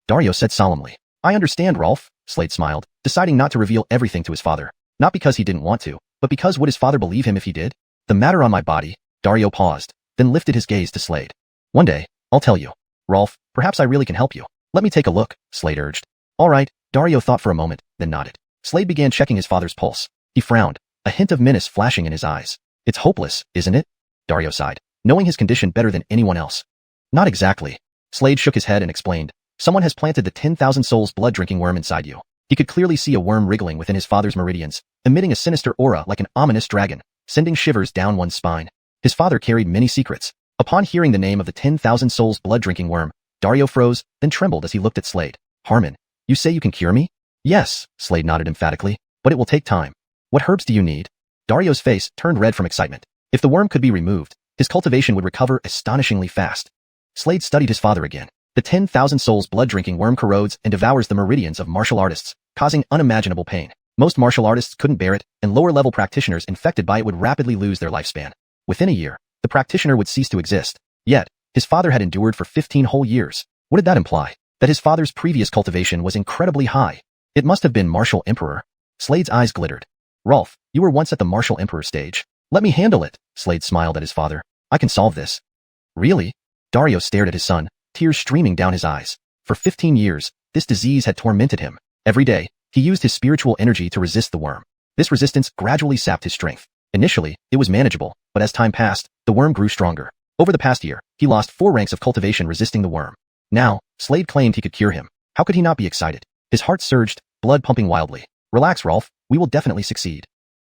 Dario said solemnly. I understand, Rolf, Slade smiled, deciding not to reveal everything to his father. Not because he didn't want to, but because would his father believe him if he did? The matter on my body, Dario paused, then lifted his gaze to Slade. One day, I'll tell you. Rolf, perhaps I really can help you. Let me take a look, Slade urged. All right, Dario thought for a moment, then nodded. Slade began checking his father's pulse. He frowned, a hint of menace flashing in his eyes. It's hopeless, isn't it? Dario sighed, knowing his condition better than anyone else. Not exactly. Slade shook his head and explained. Someone has planted the 10,000 souls blood-drinking worm inside you. He could clearly see a worm wriggling within his father's meridians, emitting a sinister aura like an ominous dragon, sending shivers down one's spine. His father carried many secrets. Upon hearing the name of the 10,000 souls blood-drinking worm, Dario froze, then trembled as he looked at Slade. Harmon, you say you can cure me? Yes, Slade nodded emphatically, but it will take time. What herbs do you need? Dario's face turned red from excitement. If the worm could be removed, his cultivation would recover astonishingly fast. Slade studied his father again. The 10,000 souls blood-drinking worm corrodes and devours the meridians of martial artists, causing unimaginable pain. Most martial artists couldn't bear it, and lower-level practitioners infected by it would rapidly lose their lifespan. Within a year, the practitioner would cease to exist. Yet, his father had endured for 15 whole years. What did that imply? That his father's previous cultivation was incredibly high. It must have been Martial Emperor. Slade's eyes glittered. Rolf, you were once at the Martial Emperor stage. Let me handle it, Slade smiled at his father. I can solve this. Really? Dario stared at his son, tears streaming down his eyes. For 15 years, this disease had tormented him. Every day, he used his spiritual energy to resist the worm. This resistance gradually sapped his strength. Initially, it was manageable, but as time passed, the worm grew stronger. Over the past year, he lost 4 ranks of cultivation resisting the worm. Now, Slade claimed he could cure him. How could he not be excited? His heart surged, blood pumping wildly. Relax, Rolf, we will definitely succeed.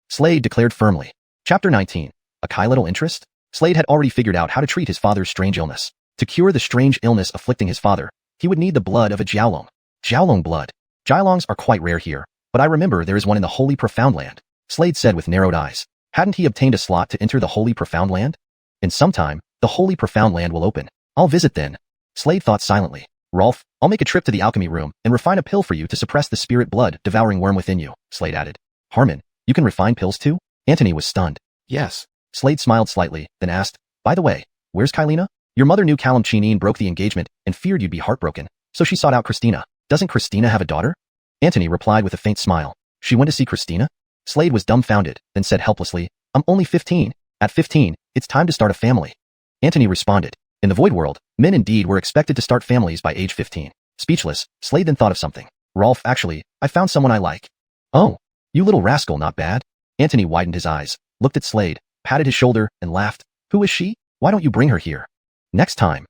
Slade declared firmly. Chapter 19. A Kai little interest? Slade had already figured out how to treat his father's strange illness. To cure the strange illness afflicting his father, he would need the blood of a Jiaolong. Jiaolong blood. Jiaolongs are quite rare here, but I remember there is one in the Holy Profound Land, Slade said with narrowed eyes. Hadn't he obtained a slot to enter the Holy Profound Land? In some time, the Holy Profound Land will open. I'll visit then. Slade thought silently. Rolf, I'll make a trip to the alchemy room and refine a pill for you to suppress the spirit blood devouring worm within you, Slade added. Harmon, you can refine pills too? Anthony was stunned. Yes. Slade smiled slightly, then asked, by the way, where's Kylina? Your mother knew Callum Chineen broke the engagement and feared you'd be heartbroken, so she sought out Christina. Doesn't Christina have a daughter? Anthony replied with a faint smile. She went to see Christina? Slade was dumbfounded, then said helplessly, I'm only 15. At 15, it's time to start a family. Anthony responded. In the Void World, men indeed were expected to start families by age 15. Speechless, Slade then thought of something. Rolf, actually, I found someone I like. Oh, you little rascal, not bad. Anthony widened his eyes, looked at Slade, patted his shoulder, and laughed. Who is she? Why don't you bring her here? Next time,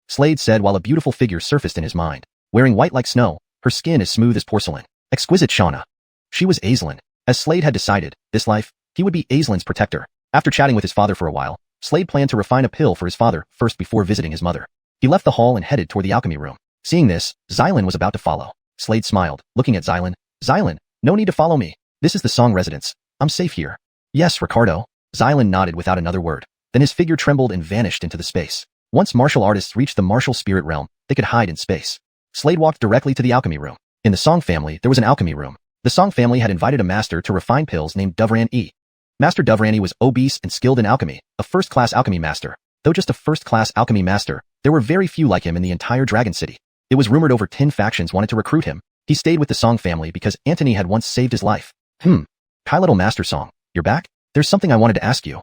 Slade said while a beautiful figure surfaced in his mind. Wearing white like snow, her skin as smooth as porcelain. Exquisite Shauna. She was Aislinn. As Slade had decided, this life, he would be Aislinn's protector. After chatting with his father for a while, Slade planned to refine a pill for his father first before visiting his mother. He left the hall and headed toward the alchemy room. Seeing this, Xylin was about to follow. Slade smiled, looking at Xylin. Xylin, no need to follow me. This is the Song residence. I'm safe here. Yes, Ricardo. Xylin nodded without another word. Then his figure trembled and vanished into the space. Once martial artists reached the martial spirit realm, they could hide in space. Slade walked directly to the alchemy room. In the Song family, there was an alchemy room. The Song family had invited a master to refine pills named Dovran E. Master Dovran E was obese and skilled in alchemy, a first-class alchemy master. Though just a first-class alchemy master, there were very few like him in the entire Dragon City. It was rumored over 10 factions wanted to recruit him. He stayed with the Song family because Antony had once saved his life. Kai little Master Song, you're back? There's something I wanted to ask you.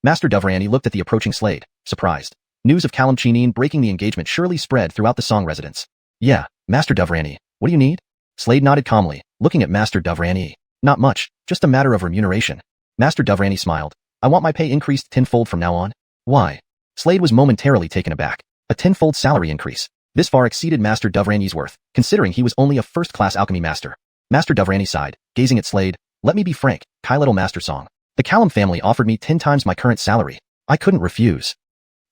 Master Dovran E looked at the approaching Slade, surprised. News of Callum Chineen breaking the engagement surely spread throughout the Song residence. Yeah, Master Dovran E, what do you need? Slade nodded calmly, looking at Master Dovran E. Not much, just a matter of remuneration. Master Dovran E smiled. I want my pay increased tenfold from now on. Why? Slade was momentarily taken aback. A tenfold salary increase. This far exceeded Master Dovran E's worth, considering he was only a first-class alchemy master. Master Dovran E sighed, gazing at Slade. Let me be frank, Kai little Master Song. The Callum family offered me 10 times my current salary. I couldn't refuse.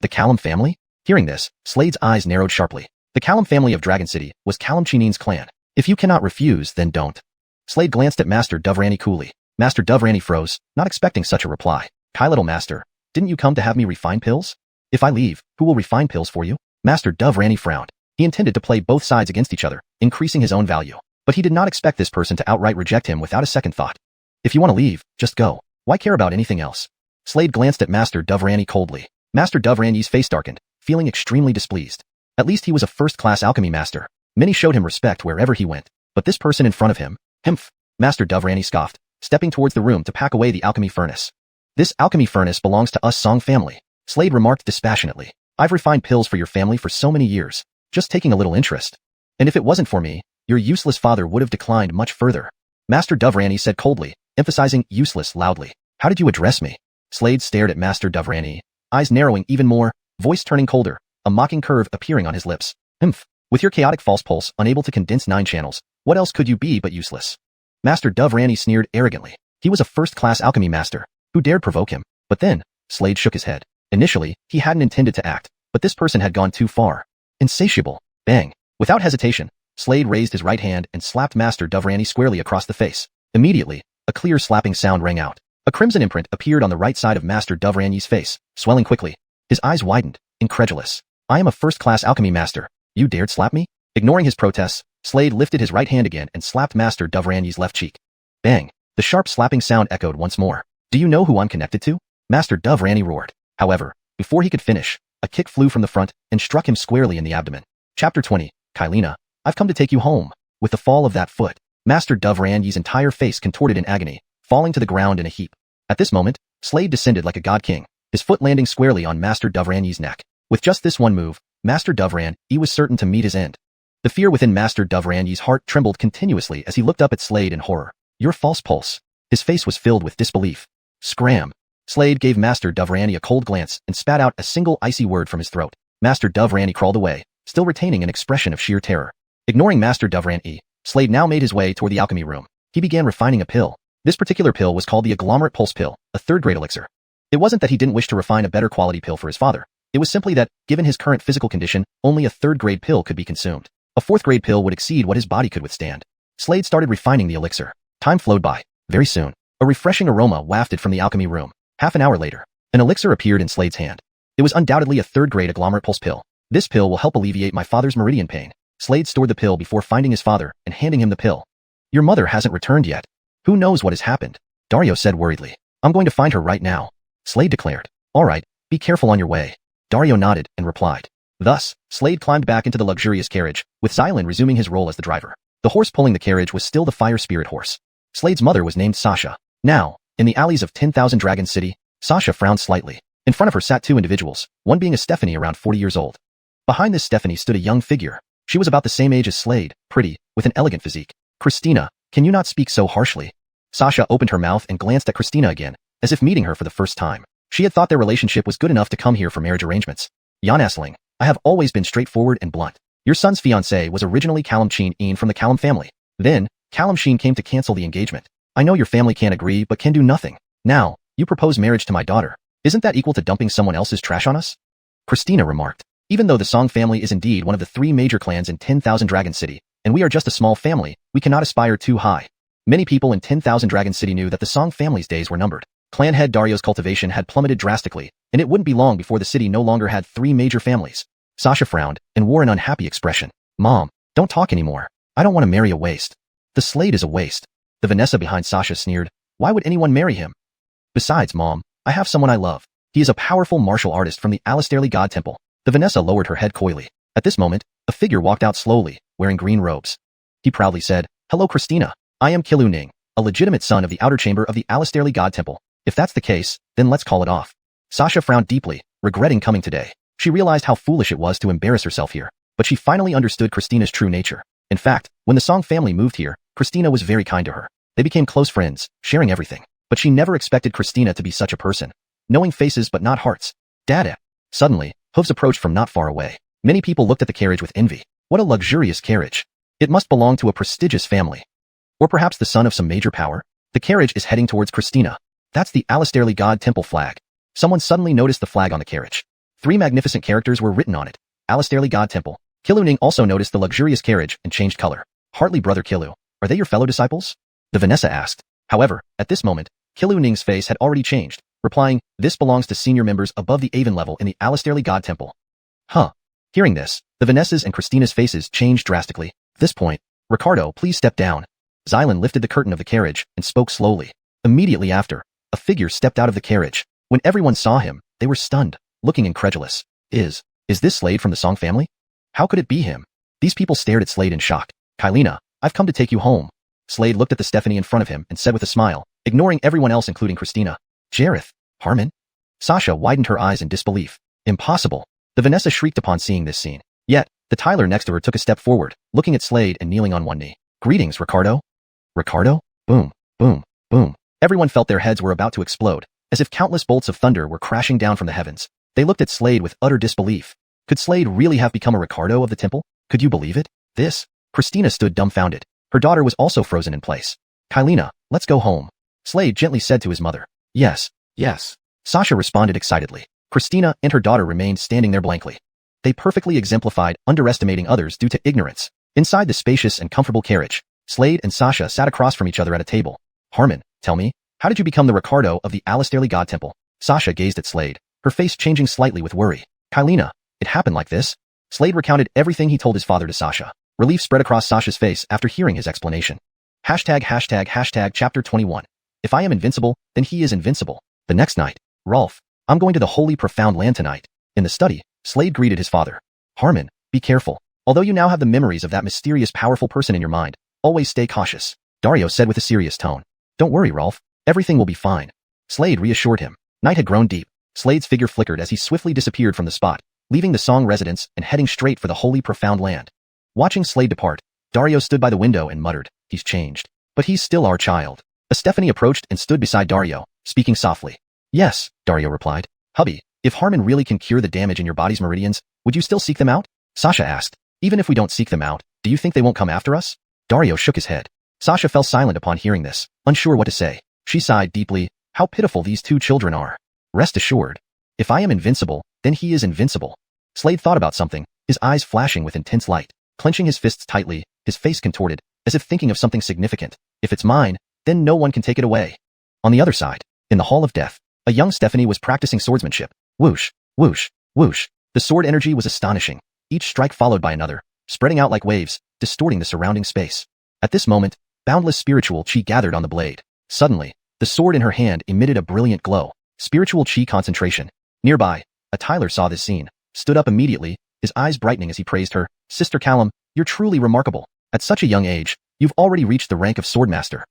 The Callum family? Hearing this, Slade's eyes narrowed sharply. The Callum family of Dragon City was Callum Chineen's clan. If you cannot refuse, then don't. Slade glanced at Master Dovran E coolly. Master Dovran E froze, not expecting such a reply. Kai little Master, didn't you come to have me refine pills? If I leave, who will refine pills for you? Master Dovran E frowned. He intended to play both sides against each other, increasing his own value. But he did not expect this person to outright reject him without a second thought. If you want to leave, just go. Why care about anything else? Slade glanced at Master Dovran E coldly. Master Dovran E's face darkened, feeling extremely displeased. At least he was a first-class alchemy master. Many showed him respect wherever he went. But this person in front of him, Master Dovran E scoffed, stepping towards the room to pack away the alchemy furnace. This alchemy furnace belongs to us Song family. Slade remarked dispassionately. I've refined pills for your family for so many years, just taking a little interest. And if it wasn't for me, your useless father would have declined much further. Master Dovran E said coldly, emphasizing useless loudly. How did you address me? Slade stared at Master Dovran E, eyes narrowing even more, voice turning colder, a mocking curve appearing on his lips. With your chaotic false pulse unable to condense 9 channels, what else could you be but useless? Master Dovran E sneered arrogantly. He was a first-class alchemy master. Who dared provoke him? But then, Slade shook his head. Initially, he hadn't intended to act, but this person had gone too far. Insatiable. Bang. Without hesitation, Slade raised his right hand and slapped Master Dovran E squarely across the face. Immediately, a clear slapping sound rang out. A crimson imprint appeared on the right side of Master Dovran E's face, swelling quickly. His eyes widened, incredulous. I am a first-class alchemy master. You dared slap me? Ignoring his protests, Slade lifted his right hand again and slapped Master Dovran E's left cheek. Bang. The sharp slapping sound echoed once more. Do you know who I'm connected to? Master Dovran E roared. However, before he could finish, a kick flew from the front and struck him squarely in the abdomen. Chapter 20, Kylina, I've come to take you home. With the fall of that foot, Master Dovran E's entire face contorted in agony, falling to the ground in a heap. At this moment, Slade descended like a god king, his foot landing squarely on Master Dovran E's neck. With just this one move, Master Dovran E was certain to meet his end. The fear within Master Dovran E's heart trembled continuously as he looked up at Slade in horror. Your false pulse. His face was filled with disbelief. Scram. Slade gave Master Dovran E a cold glance and spat out a single icy word from his throat. Master Dovran E crawled away, still retaining an expression of sheer terror. Ignoring Master Dovran E, Slade now made his way toward the alchemy room. He began refining a pill. This particular pill was called the Agglomerate Pulse Pill, a third-grade elixir. It wasn't that he didn't wish to refine a better quality pill for his father. It was simply that, given his current physical condition, only a third-grade pill could be consumed. A fourth-grade pill would exceed what his body could withstand. Slade started refining the elixir. Time flowed by. Very soon, a refreshing aroma wafted from the alchemy room. Half an hour later, an elixir appeared in Slade's hand. It was undoubtedly a third-grade Agglomerate Pulse Pill. This pill will help alleviate my father's meridian pain. Slade stored the pill before finding his father and handing him the pill. Your mother hasn't returned yet. Who knows what has happened? Dario said worriedly. I'm going to find her right now. Slade declared. All right, be careful on your way. Dario nodded and replied. Thus, Slade climbed back into the luxurious carriage, with Xylan resuming his role as the driver. The horse pulling the carriage was still the fire spirit horse. Slade's mother was named Sasha. Now, in the alleys of 10,000 Dragon City, Sasha frowned slightly. In front of her sat 2 individuals, one being a Stephanie around 40 years old. Behind this Stephanie stood a young figure. She was about the same age as Slade, pretty, with an elegant physique. Christina, can you not speak so harshly? Sasha opened her mouth and glanced at Christina again, as if meeting her for the first time. She had thought their relationship was good enough to come here for marriage arrangements. Jan Asling, I have always been straightforward and blunt. Your son's fiancée was originally Callum Chineen from the Callum family. Then, Callum Sheen came to cancel the engagement. I know your family can't agree but can do nothing. Now, you propose marriage to my daughter. Isn't that equal to dumping someone else's trash on us? Christina remarked. Even though the Song family is indeed one of the 3 major clans in 10,000 Dragon City, and we are just a small family, we cannot aspire too high. Many people in 10,000 Dragon City knew that the Song family's days were numbered. Clan head Dario's cultivation had plummeted drastically, and it wouldn't be long before the city no longer had 3 major families. Sasha frowned and wore an unhappy expression. Mom, don't talk anymore. I don't want to marry a waste. The Slade is a waste. The Vanessa behind Sasha sneered. Why would anyone marry him? Besides, Mom, I have someone I love. He is a powerful martial artist from the Alastairly God Temple. The Vanessa lowered her head coyly. At this moment, a figure walked out slowly, wearing green robes. He proudly said, Hello Christina. I am Xiuxian, a legitimate son of the outer chamber of the Alastairly God Temple. If that's the case, then let's call it off. Sasha frowned deeply, regretting coming today. She realized how foolish it was to embarrass herself here, but she finally understood Christina's true nature. In fact, when the Song family moved here, Christina was very kind to her. They became close friends, sharing everything. But she never expected Christina to be such a person. Knowing faces but not hearts. Dada. Suddenly, hooves approached from not far away. Many people looked at the carriage with envy. What a luxurious carriage. It must belong to a prestigious family. Or perhaps the son of some major power. The carriage is heading towards Christina. That's the Alastairly God Temple flag. Someone suddenly noticed the flag on the carriage. 3 magnificent characters were written on it. Alastairly God Temple. Xiuxian also noticed the luxurious carriage and changed color. Hartley brother Xiu, are they your fellow disciples? The Vanessa asked. However, at this moment, Xiuxian's face had already changed, replying, this belongs to senior members above the Avon level in the Alastairly God Temple. Huh. Hearing this, the Vanessa's and Christina's faces changed drastically. At this point, Ricardo, please step down. Xylan lifted the curtain of the carriage and spoke slowly. Immediately after, a figure stepped out of the carriage. When everyone saw him, they were stunned, looking incredulous. Is this Slade from the Song family? How could it be him? These people stared at Slade in shock. Kylina, I've come to take you home. Slade looked at the Stephanie in front of him and said with a smile, ignoring everyone else including Christina. Jareth, Harmon? Sasha widened her eyes in disbelief. Impossible. The Vanessa shrieked upon seeing this scene. Yet, the Tyler next to her took a step forward, looking at Slade and kneeling on one knee. Greetings, Ricardo. Ricardo? Boom, boom, boom. Everyone felt their heads were about to explode, as if countless bolts of thunder were crashing down from the heavens. They looked at Slade with utter disbelief. Could Slade really have become a Ricardo of the temple? Could you believe it? Christina stood dumbfounded. Her daughter was also frozen in place. Kylina, let's go home. Slade gently said to his mother. Yes. Sasha responded excitedly. Christina and her daughter remained standing there blankly. They perfectly exemplified underestimating others due to ignorance. Inside the spacious and comfortable carriage, Slade and Sasha sat across from each other at a table. Harmon, tell me, how did you become the Ricardo of the Alastairly God Temple? Sasha gazed at Slade, her face changing slightly with worry. Kylina, it happened like this. Slade recounted everything he told his father to Sasha. Relief spread across Sasha's face after hearing his explanation. ####Chapter 21. If I am invincible, then he is invincible. The next night, Rolf, I'm going to the holy profound land tonight. In the study, Slade greeted his father. Harmon, be careful. Although you now have the memories of that mysterious powerful person in your mind, always stay cautious. Dario said with a serious tone. Don't worry, Rolf. Everything will be fine. Slade reassured him. Night had grown deep. Slade's figure flickered as he swiftly disappeared from the spot, leaving the Song residence and heading straight for the holy profound land. Watching Slade depart, Dario stood by the window and muttered, he's changed. But he's still our child. Stephanie approached and stood beside Dario, speaking softly. Yes, Dario replied. Hubby, if Harmon really can cure the damage in your body's meridians, would you still seek them out? Sasha asked. Even if we don't seek them out, do you think they won't come after us? Dario shook his head. Sasha fell silent upon hearing this, unsure what to say. She sighed deeply. How pitiful these 2 children are. Rest assured. If I am invincible, then he is invincible. Slade thought about something, his eyes flashing with intense light. Clenching his fists tightly, his face contorted, as if thinking of something significant. If it's mine, then no one can take it away. On the other side, in the Hall of Death, a young Stephanie was practicing swordsmanship. Whoosh, whoosh, whoosh. The sword energy was astonishing, each strike followed by another, spreading out like waves, distorting the surrounding space. At this moment, boundless spiritual chi gathered on the blade. Suddenly, the sword in her hand emitted a brilliant glow. Spiritual chi concentration. Nearby, a Tyler saw this scene, stood up immediately, his eyes brightening as he praised her. Sister Callum, you're truly remarkable. At such a young age, you've already reached the rank of swordmaster.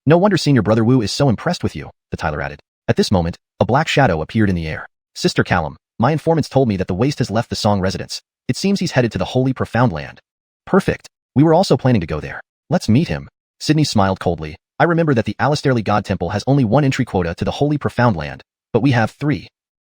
No wonder senior brother Wu is so impressed with you, the Tyler added. At this moment, a black shadow appeared in the air. Sister Callum, my informants told me that the waste has left the Song residence. It seems he's headed to the holy profound land. Perfect. We were also planning to go there. Let's meet him. Sydney smiled coldly. I remember that the Alastairly God Temple has only 1 entry quota to the holy profound land, but we have 3.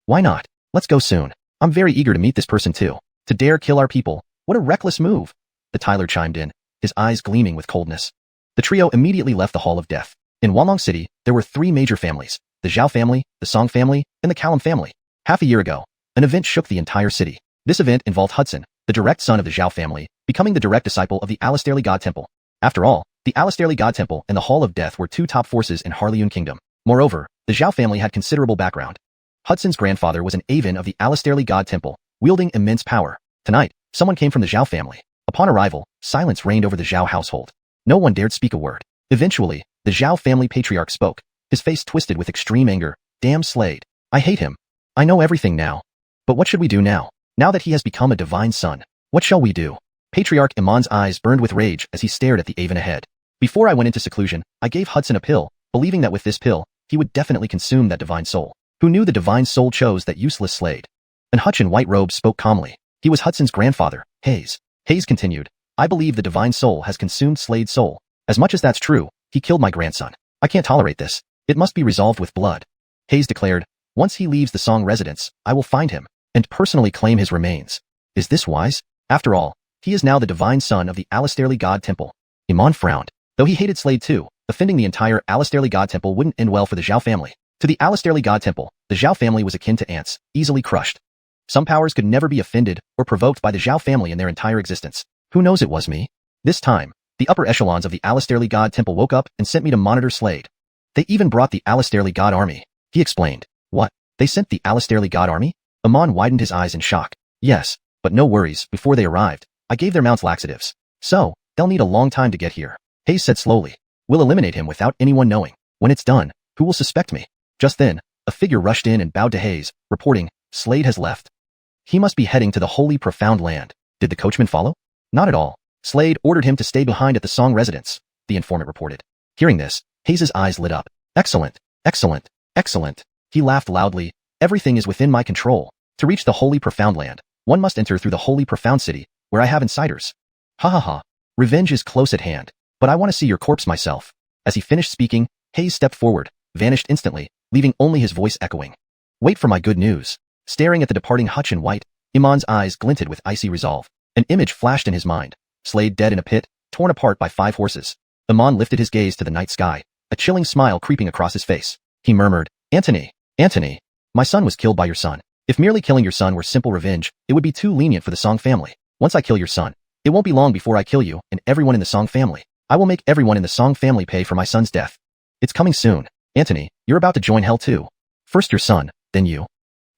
Why not? Let's go soon. I'm very eager to meet this person too. To dare kill our people. What a reckless move. The Tyler chimed in, his eyes gleaming with coldness. The trio immediately left the Hall of Death. In Wanlong City, there were 3 major families, the Zhao family, the Song family, and the Callum family. Half a year ago, an event shook the entire city. This event involved Hudson, the direct son of the Zhao family, becoming the direct disciple of the Alastairly God Temple. After all, the Alastairly God Temple and the Hall of Death were 2 top forces in Harleyun Kingdom. Moreover, the Zhao family had considerable background. Hudson's grandfather was an Aven of the Alastairly God Temple, wielding immense power. Tonight, someone came from the Xiao family. Upon arrival, silence reigned over the Xiao household. No one dared speak a word. Eventually, the Xiao family patriarch spoke, his face twisted with extreme anger. Damn Slade. I hate him. I know everything now. But what should we do now? Now that he has become a divine son, what shall we do? Patriarch Iman's eyes burned with rage as he stared at the Aven ahead. Before I went into seclusion, I gave Hudson a pill, believing that with this pill, he would definitely consume that divine soul. Who knew the divine soul chose that useless Slade? An Hutch in white robes spoke calmly. He was Hudson's grandfather, Hayes. Hayes continued, I believe the divine soul has consumed Slade's soul. As much as that's true, he killed my grandson. I can't tolerate this. It must be resolved with blood. Hayes declared, once he leaves the Song residence, I will find him and personally claim his remains. Is this wise? After all, he is now the divine son of the Alastairly God Temple. Iman frowned. Though he hated Slade too, offending the entire Alastairly God Temple wouldn't end well for the Xiao family. To the Alastairly God Temple, the Xiao family was akin to ants, easily crushed. Some powers could never be offended or provoked by the Xiao family in their entire existence. Who knows it was me? This time, the upper echelons of the Alastairly God Temple woke up and sent me to monitor Slade. They even brought the Alastairly God Army. He explained. What? They sent the Alastairly God Army? Iman widened his eyes in shock. Yes, but no worries, before they arrived, I gave their mounts laxatives. So, they'll need a long time to get here. Hayes said slowly. We'll eliminate him without anyone knowing. When it's done, who will suspect me? Just then, a figure rushed in and bowed to Hayes, reporting, Slade has left. He must be heading to the holy profound land. Did the coachman follow? Not at all. Slade ordered him to stay behind at the Song residence, the informant reported. Hearing this, Hayes's eyes lit up. Excellent, excellent, excellent. He laughed loudly. Everything is within my control. To reach the holy profound land, one must enter through the holy profound city, where I have insiders. Ha ha ha. Revenge is close at hand, but I want to see your corpse myself. As he finished speaking, Hayes stepped forward, vanished instantly, leaving only his voice echoing. Wait for my good news. Staring at the departing Hutch in white, Iman's eyes glinted with icy resolve. An image flashed in his mind. Slade dead in a pit, torn apart by 5 horses. Iman lifted his gaze to the night sky, a chilling smile creeping across his face. He murmured, Antony, Antony, my son was killed by your son. If merely killing your son were simple revenge, it would be too lenient for the Song family. Once I kill your son, it won't be long before I kill you and everyone in the Song family. I will make everyone in the Song family pay for my son's death. It's coming soon. Antony, you're about to join hell too. First your son, then you.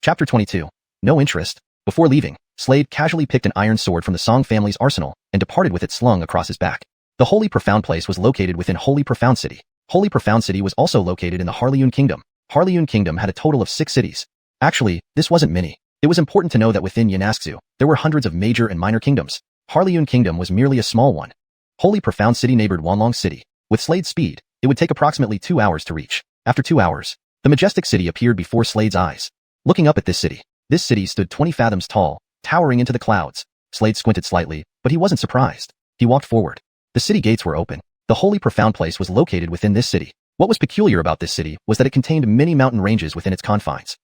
Chapter 22. No interest. Before leaving, Slade casually picked an iron sword from the Song family's arsenal and departed with it slung across his back. The Holy Profound place was located within Holy Profound City. Holy Profound City was also located in the Harleyun Kingdom. Harleyun Kingdom had a total of 6 cities. Actually, this wasn't many. It was important to know that within Yanaxu, there were hundreds of major and minor kingdoms. Harleyun Kingdom was merely a small one. Holy Profound City neighbored Wanlong City. With Slade's speed, it would take approximately 2 hours to reach. After 2 hours, the majestic city appeared before Slade's eyes. Looking up at this city stood 20 fathoms tall, towering into the clouds. Slade squinted slightly, but he wasn't surprised. He walked forward. The city gates were open. The Holy Profound place was located within this city. What was peculiar about this city was that it contained many mountain ranges within its confines.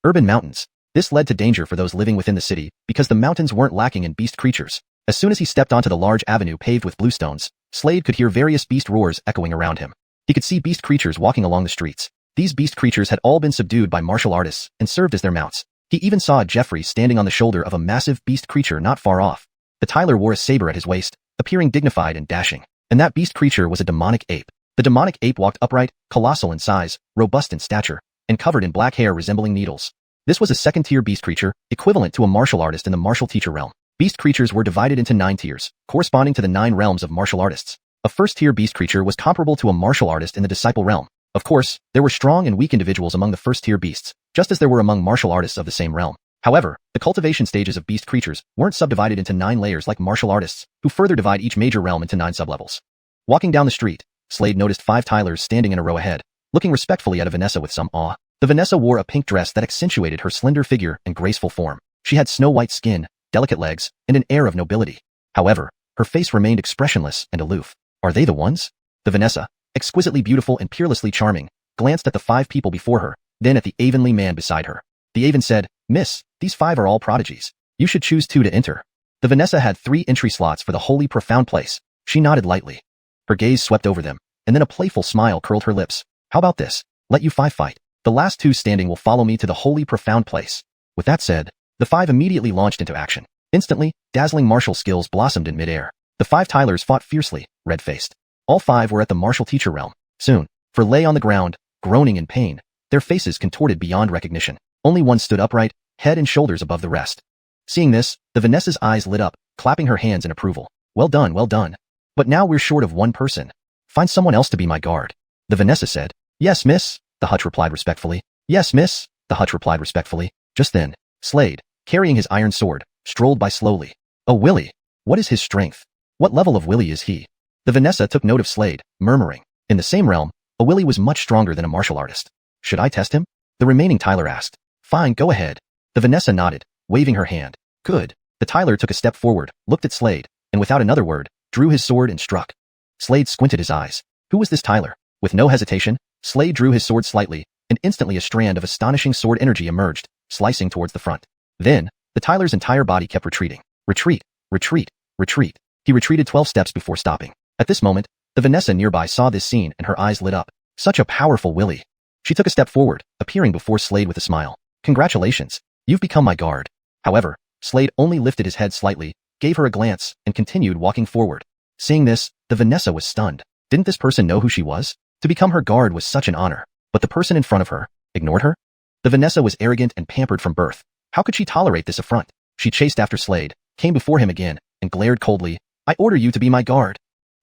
Urban mountains. This led to danger for those living within the city, because the mountains weren't lacking in beast creatures. As soon as he stepped onto the large avenue paved with bluestones, Slade could hear various beast roars echoing around him. He could see beast creatures walking along the streets. These beast creatures had all been subdued by martial artists and served as their mounts. He even saw Jeffrey standing on the shoulder of a massive beast creature not far off. The Tyler wore a saber at his waist, appearing dignified and dashing. And that beast creature was a demonic ape. The demonic ape walked upright, colossal in size, robust in stature, and covered in black hair resembling needles. This was a second-tier beast creature, equivalent to a martial artist in the martial teacher realm. Beast creatures were divided into 9 tiers, corresponding to the 9 realms of martial artists. A first-tier beast creature was comparable to a martial artist in the disciple realm. Of course, there were strong and weak individuals among the first-tier beasts, just as there were among martial artists of the same realm. However, the cultivation stages of beast creatures weren't subdivided into 9 layers like martial artists, who further divide each major realm into 9 sublevels. Walking down the street, Slade noticed 5 Tylers standing in a row ahead, looking respectfully at a Vanessa with some awe. The Vanessa wore a pink dress that accentuated her slender figure and graceful form. She had snow-white skin, delicate legs, and an air of nobility. However, her face remained expressionless and aloof. Are they the ones? The Vanessa, exquisitely beautiful and peerlessly charming, glanced at the 5 people before her, then at the Avenly man beside her. The Aven said, Miss, these 5 are all prodigies. You should choose 2 to enter. The Vanessa had 3 entry slots for the Holy Profound place. She nodded lightly. Her gaze swept over them, and then a playful smile curled her lips. How about this? Let you 5 fight. The last 2 standing will follow me to the Holy Profound place. With that said, the 5 immediately launched into action. Instantly, dazzling martial skills blossomed in midair. The 5 Tylers fought fiercely, red-faced. All 5 were at the martial teacher realm. Soon, 4 lay on the ground, groaning in pain, their faces contorted beyond recognition. Only one stood upright, head and shoulders above the rest. Seeing this, the Vanessa's eyes lit up, clapping her hands in approval. Well done, well done. But now we're short of one person. Find someone else to be my guard. The Vanessa said. Yes, miss, the hutch replied respectfully. Yes, miss, the hutch replied respectfully. Just then, Slade, carrying his iron sword, strolled by slowly. Oh, Willie. What is his strength? What level of Willie is he? The Vanessa took note of Slade, murmuring. In the same realm, a Willie was much stronger than a martial artist. Should I test him? The remaining Tyler asked. Fine, go ahead. The Vanessa nodded, waving her hand. Good. The Tyler took a step forward, looked at Slade, and without another word, drew his sword and struck. Slade squinted his eyes. Who was this Tyler? With no hesitation, Slade drew his sword slightly, and instantly a strand of astonishing sword energy emerged, slicing towards the front. Then, the Tyler's entire body kept retreating. Retreat, retreat, retreat. He retreated 12 steps before stopping. At this moment, the Vanessa nearby saw this scene and her eyes lit up. Such a powerful Willie. She took a step forward, appearing before Slade with a smile. Congratulations. You've become my guard. However, Slade only lifted his head slightly, gave her a glance, and continued walking forward. Seeing this, the Vanessa was stunned. Didn't this person know who she was? To become her guard was such an honor. But the person in front of her ignored her? The Vanessa was arrogant and pampered from birth. How could she tolerate this affront? She chased after Slade, came before him again, and glared coldly. I order you to be my guard.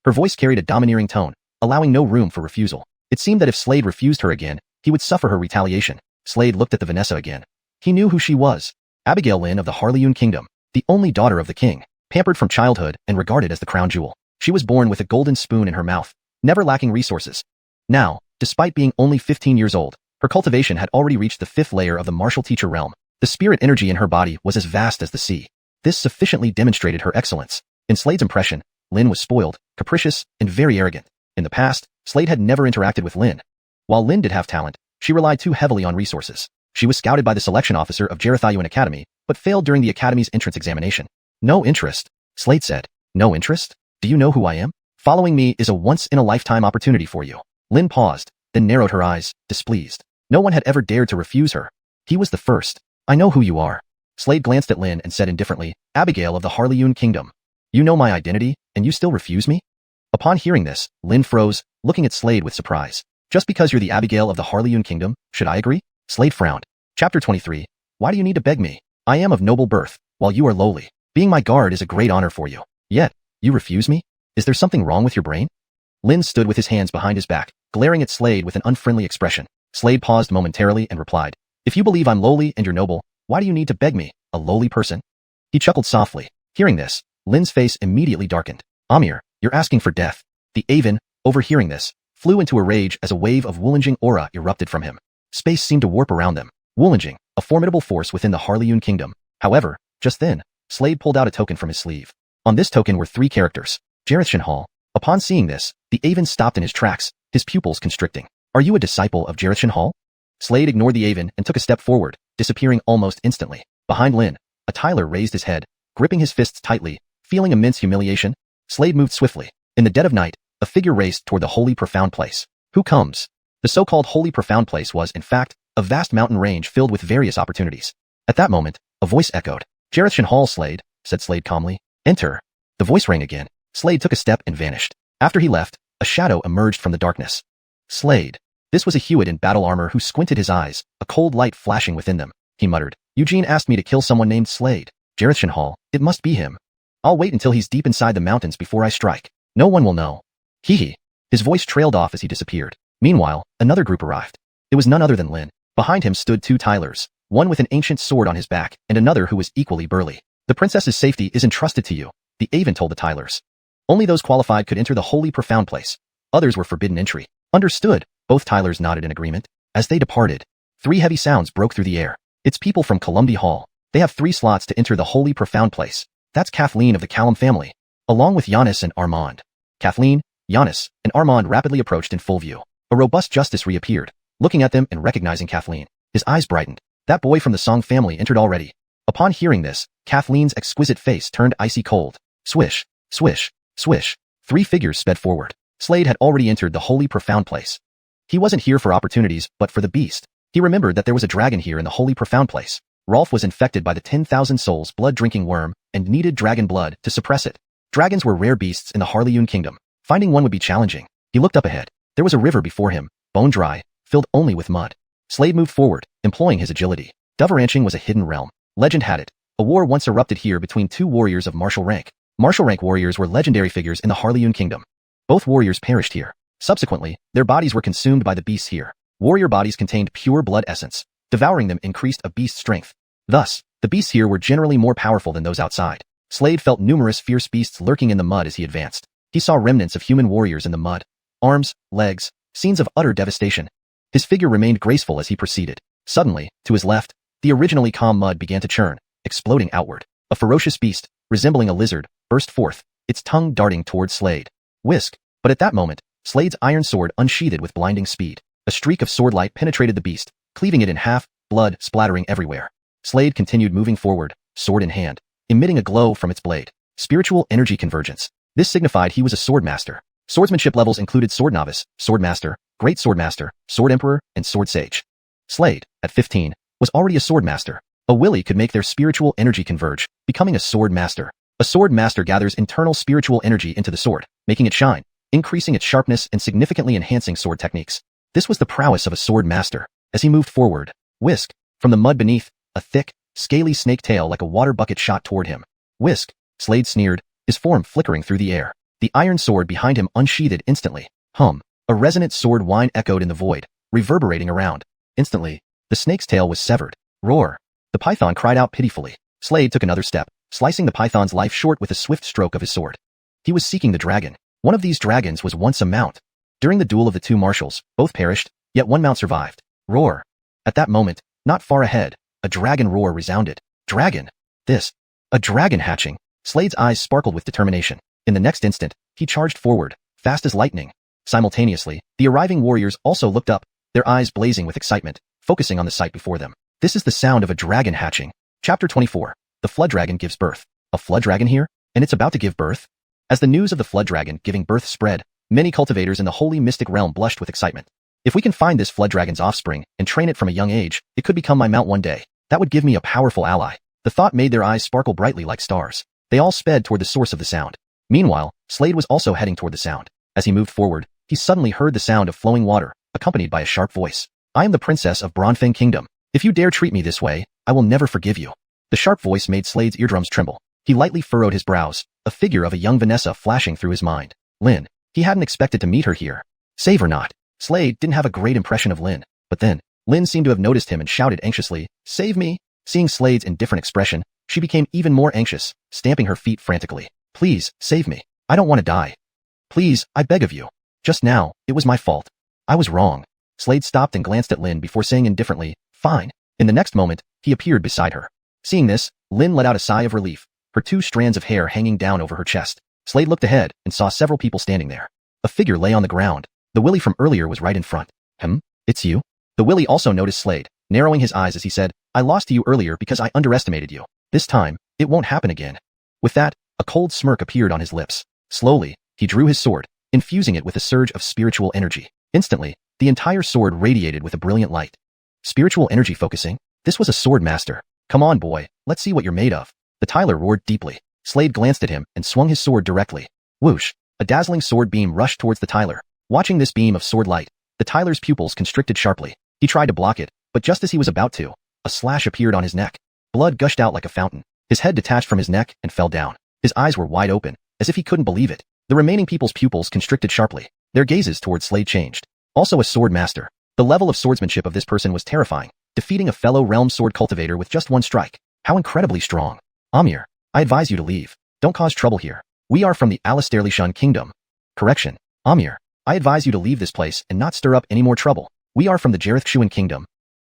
Her voice carried a domineering tone, allowing no room for refusal. It seemed that if Slade refused her again, he would suffer her retaliation. Slade looked at the Vanessa again. He knew who she was. Abigail Lynn of the xiuxian kingdom, the only daughter of the king, pampered from childhood and regarded as the crown jewel. She was born with a golden spoon in her mouth, never lacking resources. Now, despite being only 15 years old, her cultivation had already reached the 5th layer of the martial teacher realm. The spirit energy in her body was as vast as the sea. This sufficiently demonstrated her excellence. In Slade's impression, Lynn was spoiled, capricious, and very arrogant. In the past, Slade had never interacted with Lynn. While Lynn did have talent, she relied too heavily on resources. She was scouted by the selection officer of xiuxian Academy, but failed during the Academy's entrance examination. No interest, Slade said. No interest? Do you know who I am? Following me is a once-in-a-lifetime opportunity for you. Lynn paused, then narrowed her eyes, displeased. No one had ever dared to refuse her. He was the first. I know who you are. Slade glanced at Lynn and said indifferently, Abigail of the xiuxian kingdom. You know my identity, and you still refuse me? Upon hearing this, Lynn froze, looking at Slade with surprise. Just because you're the Abigail of the xiuxian kingdom, should I agree? Slade frowned. Chapter 23. Why do you need to beg me? I am of noble birth, while you are lowly. Being my guard is a great honor for you. Yet, you refuse me? Is there something wrong with your brain? Lynn stood with his hands behind his back, glaring at Slade with an unfriendly expression. Slade paused momentarily and replied, If you believe I'm lowly and you're noble, why do you need to beg me, a lowly person? He chuckled softly. Hearing this, Lynn's face immediately darkened. Amir, you're asking for death. The Aven, overhearing this, flew into a rage as a wave of Wulinjing aura erupted from him. Space seemed to warp around them. Wulinjing, a formidable force within the xiuxian kingdom. However, just then, Slade pulled out a token from his sleeve. On this token were 3 characters. xiuxian. Upon seeing this, the Aven stopped in his tracks, his pupils constricting. Are you a disciple of xiuxian? Slade ignored the Aven and took a step forward, disappearing almost instantly. Behind Lynn, a Tyler raised his head, gripping his fists tightly, feeling immense humiliation. Slade moved swiftly. In the dead of night, a figure raced toward the holy profound place. Who comes? The so-called holy profound place was, in fact, a vast mountain range filled with various opportunities. At that moment, a voice echoed. xiuxian, Slade, said Slade calmly. Enter. The voice rang again. Slade took a step and vanished. After he left, a shadow emerged from the darkness. Slade. This was a Hewitt in battle armor who squinted his eyes, a cold light flashing within them. He muttered, Eugene asked me to kill someone named Slade. xiuxian, it must be him. I'll wait until he's deep inside the mountains before I strike. No one will know. Hee. His voice trailed off as he disappeared. Meanwhile, another group arrived. It was none other than Lynn. Behind him stood 2 Tylers, one with an ancient sword on his back and another who was equally burly. The princess's safety is entrusted to you, the Aven told the Tylers. Only those qualified could enter the holy profound place. Others were forbidden entry. Understood. Both Tylers nodded in agreement. As they departed, 3 heavy sounds broke through the air. It's people from Columbia Hall. They have 3 slots to enter the holy profound place. That's Kathleen of the Callum family, along with Giannis and Armand. Kathleen, Giannis, and Armand rapidly approached in full view. A robust justice reappeared, looking at them and recognizing Kathleen. His eyes brightened. That boy from the Song family entered already. Upon hearing this, Kathleen's exquisite face turned icy cold. Swish, swish, swish. 3 figures sped forward. Slade had already entered the holy profound place. He wasn't here for opportunities, but for the beast. He remembered that there was a dragon here in the holy profound place. Rolf was infected by the 10,000 souls blood-drinking worm and needed dragon blood to suppress it. Dragons were rare beasts in the xiuxian kingdom. Finding one would be challenging. He looked up ahead. There was a river before him, bone dry, filled only with mud. Slade moved forward, employing his agility. Dove ranching was a hidden realm. Legend had it. A war once erupted here between two warriors of martial rank. Martial rank warriors were legendary figures in the Harleyun kingdom. Both warriors perished here. Subsequently, their bodies were consumed by the beasts here. Warrior bodies contained pure blood essence. Devouring them increased a beast's strength. Thus, the beasts here were generally more powerful than those outside. Slade felt numerous fierce beasts lurking in the mud as he advanced. He saw remnants of human warriors in the mud. Arms, legs, scenes of utter devastation. His figure remained graceful as he proceeded. Suddenly, to his left, the originally calm mud began to churn, exploding outward. A ferocious beast, resembling a lizard, burst forth, its tongue darting towards Slade. Whisk! But at that moment, Slade's iron sword unsheathed with blinding speed. A streak of sword light penetrated the beast, cleaving it in half, blood splattering everywhere. Slade continued moving forward, sword in hand, emitting a glow from its blade. Spiritual energy convergence. This signified he was a sword master. Swordsmanship levels included sword novice, sword master, great sword master, sword emperor, and sword sage. Slade, at 15, was already a sword master. A willy could make their spiritual energy converge, becoming a sword master. A sword master gathers internal spiritual energy into the sword, making it shine, increasing its sharpness and significantly enhancing sword techniques. This was the prowess of a sword master. As he moved forward, whisk, from the mud beneath, a thick, scaly snake tail like a water bucket shot toward him. Whisk, Slade sneered, his form flickering through the air. The iron sword behind him unsheathed instantly. Hum. A resonant sword whine echoed in the void, reverberating around. Instantly, the snake's tail was severed. Roar. The python cried out pitifully. Slade took another step, slicing the python's life short with a swift stroke of his sword. He was seeking the dragon. One of these dragons was once a mount. During the duel of the two marshals, both perished, yet one mount survived. Roar. At that moment, not far ahead, a dragon roar resounded. Dragon. This. A dragon hatching. Slade's eyes sparkled with determination. In the next instant, he charged forward, fast as lightning. Simultaneously, the arriving warriors also looked up, their eyes blazing with excitement, focusing on the sight before them. This is the sound of a dragon hatching. Chapter 24. The flood dragon gives birth. A flood dragon here? And it's about to give birth? As the news of the flood dragon giving birth spread, many cultivators in the holy mystic realm blushed with excitement. If we can find this flood dragon's offspring and train it from a young age, it could become my mount one day. That would give me a powerful ally. The thought made their eyes sparkle brightly like stars. They all sped toward the source of the sound. Meanwhile, Slade was also heading toward the sound. As he moved forward, he suddenly heard the sound of flowing water, accompanied by a sharp voice. I am the princess of Bronfeng Kingdom. If you dare treat me this way, I will never forgive you. The sharp voice made Slade's eardrums tremble. He lightly furrowed his brows, a figure of a young Vanessa flashing through his mind. Lynn. He hadn't expected to meet her here. Save or not. Slade didn't have a great impression of Lynn, but then, Lynn seemed to have noticed him and shouted anxiously, "Save me!" Seeing Slade's indifferent expression, she became even more anxious, stamping her feet frantically. Please, save me. I don't want to die. Please, I beg of you. Just now, it was my fault. I was wrong. Slade stopped and glanced at Lynn before saying indifferently, fine. In the next moment, he appeared beside her. Seeing this, Lynn let out a sigh of relief, her two strands of hair hanging down over her chest. Slade looked ahead and saw several people standing there. A figure lay on the ground. The willy from earlier was right in front. It's you? The willy also noticed Slade, narrowing his eyes as he said, I lost to you earlier because I underestimated you. This time, it won't happen again. With that, a cold smirk appeared on his lips. Slowly, he drew his sword, infusing it with a surge of spiritual energy. Instantly, the entire sword radiated with a brilliant light. Spiritual energy focusing? This was a sword master. Come on, boy, let's see what you're made of. The Tyler roared deeply. Slade glanced at him and swung his sword directly. Whoosh! A dazzling sword beam rushed towards the Tyler. Watching this beam of sword light, the Tyler's pupils constricted sharply. He tried to block it, but just as he was about to, a slash appeared on his neck. Blood gushed out like a fountain. His head detached from his neck and fell down. His eyes were wide open, as if he couldn't believe it. The remaining people's pupils constricted sharply. Their gazes towards Slade changed. Also a sword master. The level of swordsmanship of this person was terrifying, defeating a fellow realm sword cultivator with just one strike. How incredibly strong. Amir, I advise you to leave. Don't cause trouble here. We are from the xiuxian kingdom. Correction. Amir, I advise you to leave this place and not stir up any more trouble. We are from the xiuxian kingdom.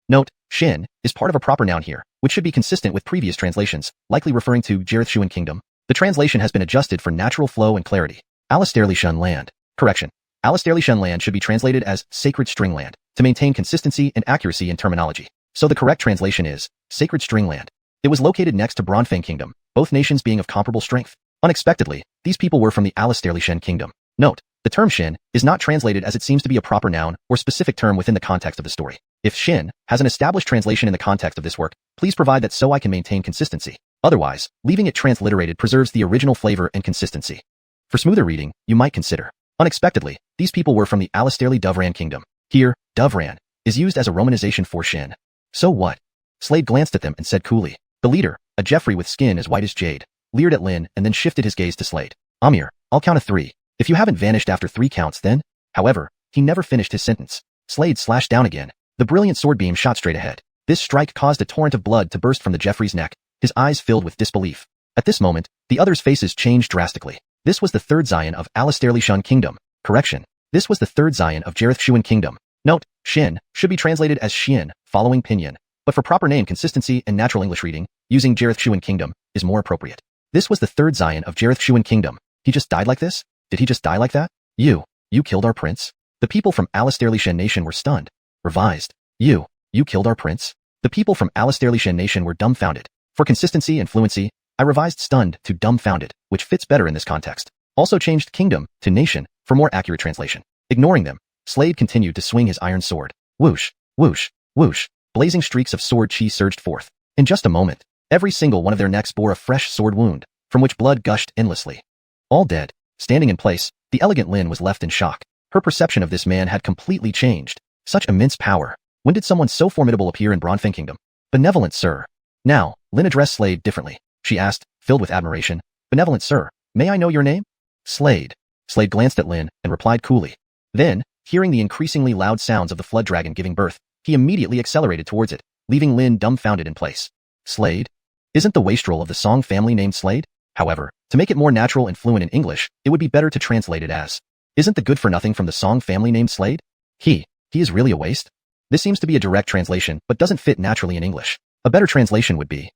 Note, Shin is part of a proper noun here, which should be consistent with previous translations, likely referring to xiuxian kingdom. The translation has been adjusted for natural flow and clarity. Xiuxian land. Correction. Xiuxian land should be translated as sacred string land, to maintain consistency and accuracy in terminology. So the correct translation is sacred string land. It was located next to Bronfeng kingdom, both nations being of comparable strength. Unexpectedly, these people were from the xiuxian kingdom. Note, the term Shin is not translated as it seems to be a proper noun or specific term within the context of the story. If Shin has an established translation in the context of this work, please provide that so I can maintain consistency. Otherwise, leaving it transliterated preserves the original flavor and consistency. For smoother reading, you might consider. Unexpectedly, these people were from the Dovran kingdom. Here, Dovran is used as a romanization for Shin. So what? Slade glanced at them and said coolly. The leader, a Jeffrey with skin as white as jade, leered at Lin and then shifted his gaze to Slade. Amir, I'll count to 3. If you haven't vanished after 3 counts then? However, he never finished his sentence. Slade slashed down again. The brilliant sword beam shot straight ahead. This strike caused a torrent of blood to burst from the Jeffrey's neck, his eyes filled with disbelief. At this moment, the others' faces changed drastically. This was the third Xian of Xiuxian Kingdom. Correction. This was the third Xian of xiuxian Kingdom. Note, Xin should be translated as Xian, following pinyin, but for proper name consistency and natural English reading, using xiuxian Kingdom is more appropriate. This was the third Xian of xiuxian Kingdom. He just died like this? Did he just die like that? You killed our prince? The people from Xiuxian Nation were stunned. Revised. You killed our prince? The people from Xiuxian Nation were dumbfounded. For consistency and fluency, I revised stunned to dumbfounded, which fits better in this context. Also changed kingdom to nation for more accurate translation. Ignoring them, Slade continued to swing his iron sword. Whoosh, whoosh, whoosh. Blazing streaks of sword chi surged forth. In just a moment, every single one of their necks bore a fresh sword wound, from which blood gushed endlessly. All dead. Standing in place, the elegant Lin was left in shock. Her perception of this man had completely changed. Such immense power. When did someone so formidable appear in Bronfeng Kingdom? Benevolent sir. Now, Lin addressed Slade differently. She asked, filled with admiration. Benevolent sir, may I know your name? Slade. Slade glanced at Lin and replied coolly. Then, hearing the increasingly loud sounds of the flood dragon giving birth, he immediately accelerated towards it, leaving Lin dumbfounded in place. Slade? Isn't the wastrel of the Song family named Slade? However, to make it more natural and fluent in English, it would be better to translate it as, isn't the good-for-nothing from the Song family named Slade? He is really a waste? This seems to be a direct translation, but doesn't fit naturally in English. A better translation would be,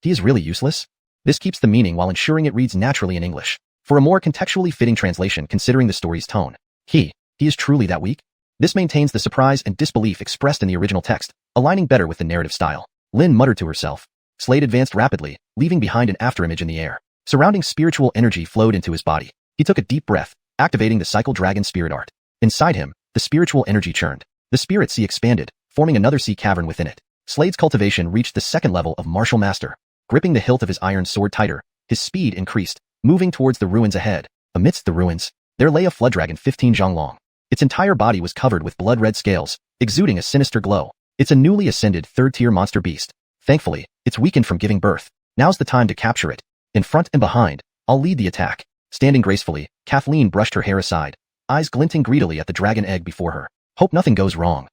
he is really useless? This keeps the meaning while ensuring it reads naturally in English. For a more contextually fitting translation considering the story's tone, he is truly that weak? This maintains the surprise and disbelief expressed in the original text, aligning better with the narrative style. Lin muttered to herself. Slade advanced rapidly, leaving behind an afterimage in the air. Surrounding spiritual energy flowed into his body. He took a deep breath, activating the Cycle Dragon spirit art. Inside him, the spiritual energy churned. The spirit sea expanded, forming another sea cavern within it. Slade's cultivation reached the second level of martial master. Gripping the hilt of his iron sword tighter, his speed increased, moving towards the ruins ahead. Amidst the ruins, there lay a flood dragon 15 zhang long. Its entire body was covered with blood-red scales, exuding a sinister glow. It's a newly ascended third-tier monster beast. Thankfully, it's weakened from giving birth. Now's the time to capture it. In front and behind, I'll lead the attack. Standing gracefully, Kathleen brushed her hair aside, eyes glinting greedily at the dragon egg before her. Hope nothing goes wrong.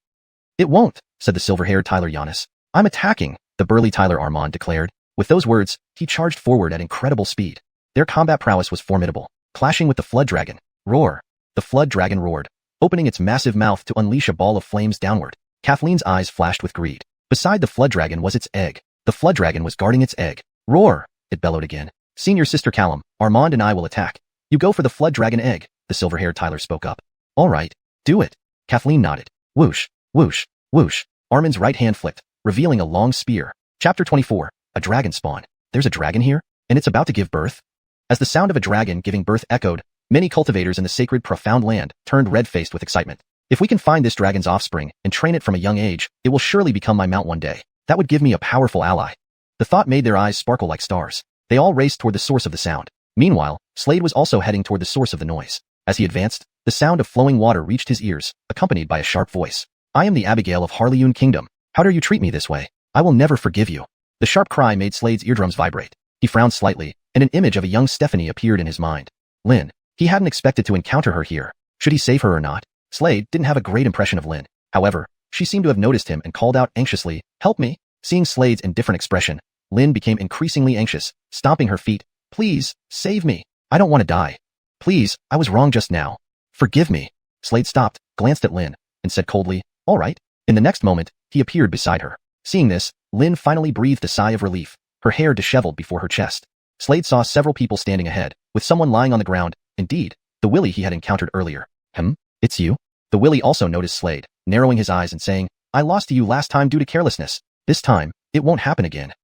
It won't, said the silver-haired Tyler Giannis. I'm attacking, the burly Tyler Armand declared. With those words, he charged forward at incredible speed. Their combat prowess was formidable, clashing with the flood dragon. Roar. The flood dragon roared, opening its massive mouth to unleash a ball of flames downward. Kathleen's eyes flashed with greed. Beside the flood dragon was its egg. The flood dragon was guarding its egg. Roar! It bellowed again. Senior Sister Callum, Armand and I will attack. You go for the flood dragon egg, the silver-haired Tyler spoke up. All right, do it. Kathleen nodded. Whoosh, whoosh, whoosh. Armand's right hand flicked, revealing a long spear. Chapter 24. A dragon spawn. There's a dragon here, and it's about to give birth? As the sound of a dragon giving birth echoed, many cultivators in the sacred profound land turned red-faced with excitement. If we can find this dragon's offspring and train it from a young age, it will surely become my mount one day. That would give me a powerful ally. The thought made their eyes sparkle like stars. They all raced toward the source of the sound. Meanwhile, Slade was also heading toward the source of the noise. As he advanced, the sound of flowing water reached his ears, accompanied by a sharp voice. I am the Abigail of Xiuxian Kingdom. How dare you treat me this way? I will never forgive you. The sharp cry made Slade's eardrums vibrate. He frowned slightly, and an image of a young Stephanie appeared in his mind. Lin. He hadn't expected to encounter her here. Should he save her or not? Slade didn't have a great impression of Lin. However, she seemed to have noticed him and called out anxiously, help me. Seeing Slade's indifferent expression, Lin became increasingly anxious, stomping her feet. Please, save me. I don't want to die. Please, I was wrong just now. Forgive me. Slade stopped, glanced at Lin, and said coldly, all right. In the next moment, he appeared beside her. Seeing this, Lin finally breathed a sigh of relief, her hair disheveled before her chest. Slade saw several people standing ahead, with someone lying on the ground, indeed, the Willie he had encountered earlier. It's you? The Willie also noticed Slade, narrowing his eyes and saying, I lost to you last time due to carelessness. This time, it won't happen again.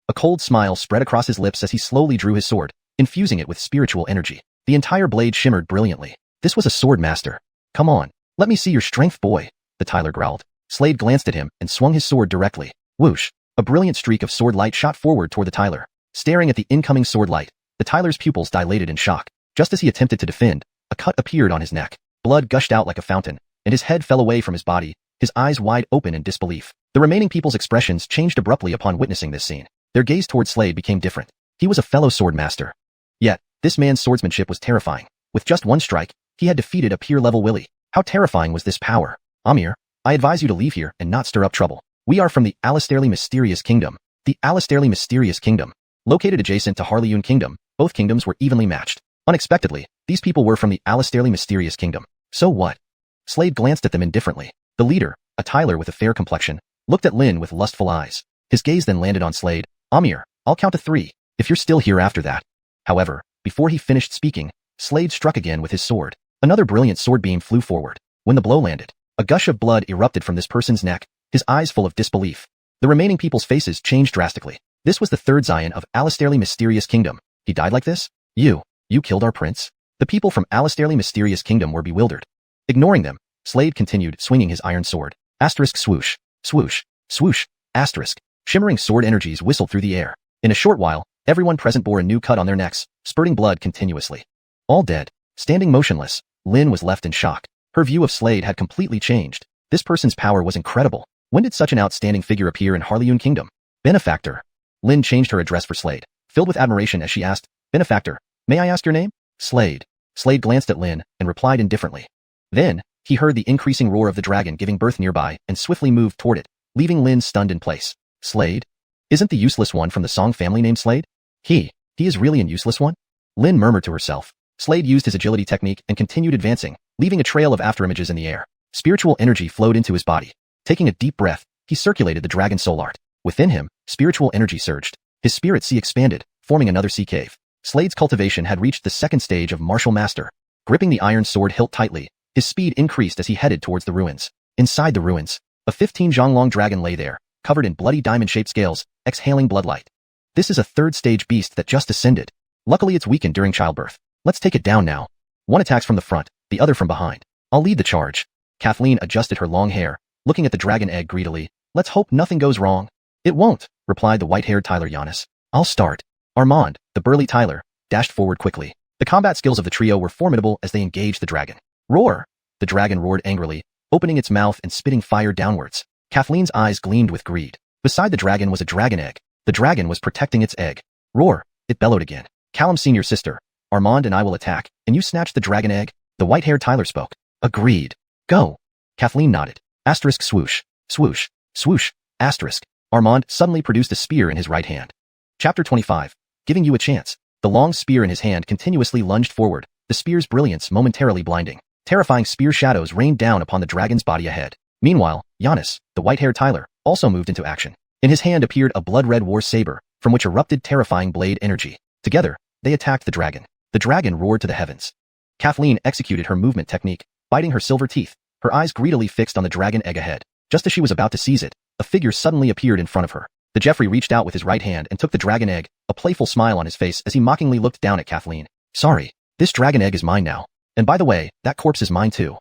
A cold smile spread across his lips as he slowly drew his sword, infusing it with spiritual energy. The entire blade shimmered brilliantly. This was a sword master. Come on, let me see your strength, boy, the Tyler growled. Slade glanced at him and swung his sword directly. Whoosh! A brilliant streak of sword light shot forward toward the Tyler. Staring at the incoming sword light, the Tyler's pupils dilated in shock. Just as he attempted to defend, a cut appeared on his neck. Blood gushed out like a fountain, and his head fell away from his body, his eyes wide open in disbelief. The remaining people's expressions changed abruptly upon witnessing this scene. Their gaze toward Slade became different. He was a fellow sword master. Yet, this man's swordsmanship was terrifying. With just one strike, he had defeated a peer-level Willy. How terrifying was this power? Amir, I advise you to leave here and not stir up trouble. We are from the Alastairly Mysterious Kingdom. The Alastairly Mysterious Kingdom. Located adjacent to Harleyun Kingdom, both kingdoms were evenly matched. Unexpectedly, these people were from the Alastairly Mysterious Kingdom. So what? Slade glanced at them indifferently. The leader, a Tyler with a fair complexion, looked at Lin with lustful eyes. His gaze then landed on Slade. Amir, I'll count to 3, if you're still here after that. However, before he finished speaking, Slade struck again with his sword. Another brilliant sword beam flew forward. When the blow landed, a gush of blood erupted from this person's neck, his eyes full of disbelief. The remaining people's faces changed drastically. This was the third Xian of Alastairly Mysterious Kingdom. He died like this? You killed our prince? The people from Alastairly Mysterious Kingdom were bewildered. Ignoring them, Slade continued swinging his iron sword. Asterisk swoosh, swoosh, swoosh, asterisk. Shimmering sword energies whistled through the air. In a short while, everyone present bore a new cut on their necks, spurting blood continuously. All dead. Standing motionless, Lin was left in shock. Her view of Slade had completely changed. This person's power was incredible. When did such an outstanding figure appear in Harleyun Kingdom? Benefactor. Lin changed her address for Slade, filled with admiration as she asked, Benefactor, may I ask your name? Slade. Slade glanced at Lin and replied indifferently. Then, he heard the increasing roar of the dragon giving birth nearby and swiftly moved toward it, leaving Lin stunned in place. Slade? Isn't the useless one from the Song family named Slade? He is really an useless one? Lin murmured to herself. Slade used his agility technique and continued advancing, leaving a trail of afterimages in the air. Spiritual energy flowed into his body. Taking a deep breath, he circulated the dragon soul art. Within him, spiritual energy surged. His spirit sea expanded, forming another sea cave. Slade's cultivation had reached the second stage of martial master. Gripping the iron sword hilt tightly, his speed increased as he headed towards the ruins. Inside the ruins, a 15-Zhonglong dragon lay there, covered in bloody diamond-shaped scales, exhaling bloodlight. This is a third-stage beast that just ascended. Luckily it's weakened during childbirth. Let's take it down now. One attacks from the front, the other from behind. I'll lead the charge. Kathleen adjusted her long hair, looking at the dragon egg greedily. Let's hope nothing goes wrong. It won't, replied the white-haired Tyler Giannis. I'll start. Armand, the burly Tyler, dashed forward quickly. The combat skills of the trio were formidable as they engaged the dragon. Roar! The dragon roared angrily, opening its mouth and spitting fire downwards. Kathleen's eyes gleamed with greed. Beside the dragon was a dragon egg. The dragon was protecting its egg. Roar! It bellowed again. Callum's senior sister, Armand and I will attack, and you snatch the dragon egg? The white-haired Tyler spoke. Agreed. Go. Kathleen nodded. Asterisk swoosh, swoosh, swoosh, asterisk. Armand suddenly produced a spear in his right hand. Chapter 25. Giving you a chance. The long spear in his hand continuously lunged forward, the spear's brilliance momentarily blinding. Terrifying spear shadows rained down upon the dragon's body ahead. Meanwhile, Giannis, the white-haired Tyler, also moved into action. In his hand appeared a blood-red war saber, from which erupted terrifying blade energy. Together, they attacked the dragon. The dragon roared to the heavens. Kathleen executed her movement technique, biting her silver teeth, her eyes greedily fixed on the dragon egg ahead. Just as she was about to seize it, a figure suddenly appeared in front of her. The Jeffrey reached out with his right hand and took the dragon egg, a playful smile on his face as he mockingly looked down at Kathleen. Sorry, this dragon egg is mine now. And by the way, that corpse is mine too.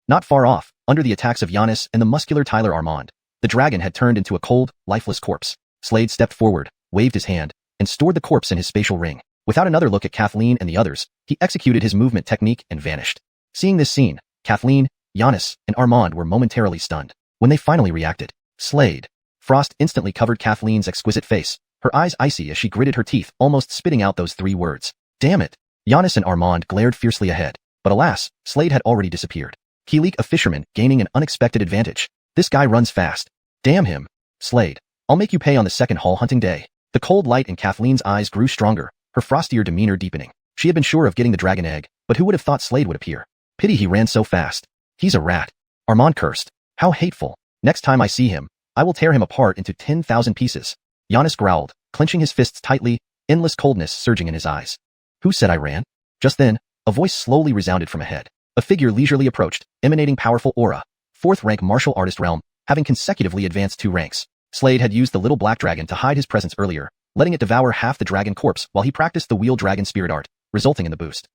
Not far off, under the attacks of Giannis and the muscular Tyler Armand, the dragon had turned into a cold, lifeless corpse. Slade stepped forward, waved his hand, and stored the corpse in his spatial ring. Without another look at Kathleen and the others, he executed his movement technique and vanished. Seeing this scene, Kathleen, Giannis, and Armand were momentarily stunned. When they finally reacted, Slade. Frost instantly covered Kathleen's exquisite face, her eyes icy as she gritted her teeth, almost spitting out those 3 words. Damn it! Giannis and Armand glared fiercely ahead. But alas, Slade had already disappeared. Keelik, a fisherman, gaining an unexpected advantage. This guy runs fast. Damn him. Slade. I'll make you pay on the second hall hunting day. The cold light in Kathleen's eyes grew stronger, her frostier demeanor deepening. She had been sure of getting the dragon egg, but who would have thought Slade would appear? Pity he ran so fast. He's a rat. Armand cursed. How hateful. Next time I see him, I will tear him apart into 10,000 pieces. Giannis growled, clenching his fists tightly, endless coldness surging in his eyes. Who said I ran? Just then, a voice slowly resounded from ahead. A figure leisurely approached, emanating powerful aura. 4th rank martial artist realm, having consecutively advanced 2 ranks. Slade had used the little black dragon to hide his presence earlier, letting it devour half the dragon corpse while he practiced the wheel dragon spirit art, resulting in the boost.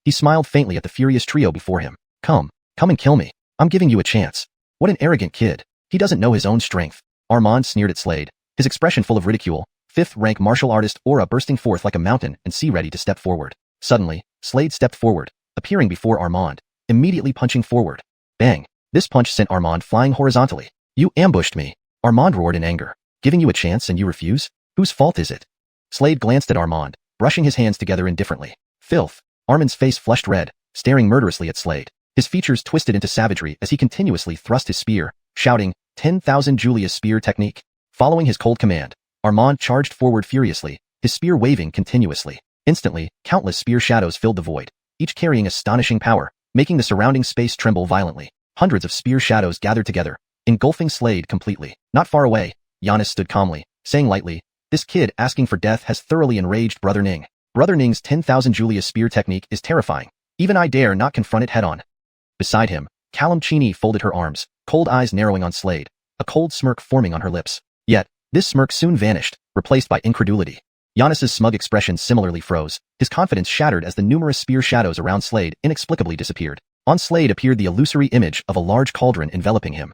He smiled faintly at the furious trio before him. Come and kill me. I'm giving you a chance. What an arrogant kid. He doesn't know his own strength. Armand sneered at Slade, his expression full of ridicule, 5th rank martial artist aura bursting forth like a mountain and sea ready to step forward. Suddenly, Slade stepped forward, appearing before Armand, immediately punching forward. Bang! This punch sent Armand flying horizontally. You ambushed me. Armand roared in anger. Giving you a chance and you refuse? Whose fault is it? Slade glanced at Armand, brushing his hands together indifferently. Filth. Armand's face flushed red, staring murderously at Slade. His features twisted into savagery as he continuously thrust his spear, shouting, 10,000 Julia's spear technique. Following his cold command, Armand charged forward furiously, his spear waving continuously. Instantly, countless spear shadows filled the void, each carrying astonishing power, making the surrounding space tremble violently. Hundreds of spear shadows gathered together, engulfing Slade completely. Not far away, Giannis stood calmly, saying lightly, this kid asking for death has thoroughly enraged Brother Ning. Brother Ning's 10,000 Julia's spear technique is terrifying. Even I dare not confront it head-on. Beside him, Callum Cheney folded her arms, cold eyes narrowing on Slade, a cold smirk forming on her lips. Yet, this smirk soon vanished, replaced by incredulity. Giannis's smug expression similarly froze, his confidence shattered as the numerous spear shadows around Slade inexplicably disappeared. On Slade appeared the illusory image of a large cauldron enveloping him.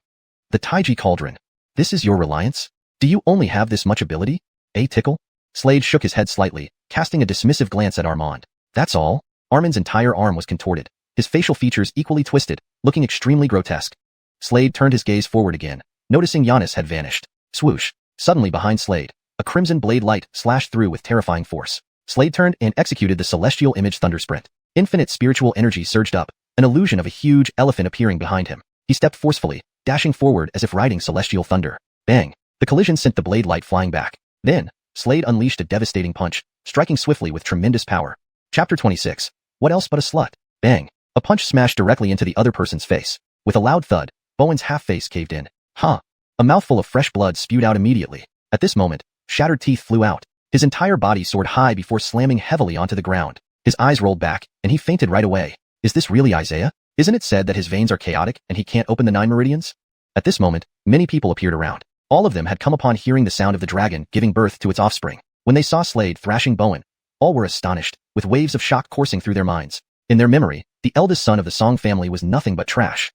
The Taiji cauldron. This is your reliance? Do you only have this much ability? Tickle? Slade shook his head slightly, casting a dismissive glance at Armand. That's all? Armand's entire arm was contorted, his facial features equally twisted, looking extremely grotesque. Slade turned his gaze forward again, noticing Giannis had vanished. Swoosh. Suddenly behind Slade, a crimson blade light slashed through with terrifying force. Slade turned and executed the celestial image thunder sprint. Infinite spiritual energy surged up, an illusion of a huge elephant appearing behind him. He stepped forcefully, dashing forward as if riding celestial thunder. Bang! The collision sent the blade light flying back. Then, Slade unleashed a devastating punch, striking swiftly with tremendous power. Chapter 26. What else but a slut? Bang! A punch smashed directly into the other person's face. With a loud thud, Bowen's half-face caved in. Huh! A mouthful of fresh blood spewed out immediately. At this moment, shattered teeth flew out. His entire body soared high before slamming heavily onto the ground. His eyes rolled back, and he fainted right away. Is this really Isaiah? Isn't it said that his veins are chaotic and he can't open the 9 meridians? At this moment, many people appeared around. All of them had come upon hearing the sound of the dragon giving birth to its offspring. When they saw Slade thrashing Bowen, all were astonished, with waves of shock coursing through their minds. In their memory, the eldest son of the Song family was nothing but trash.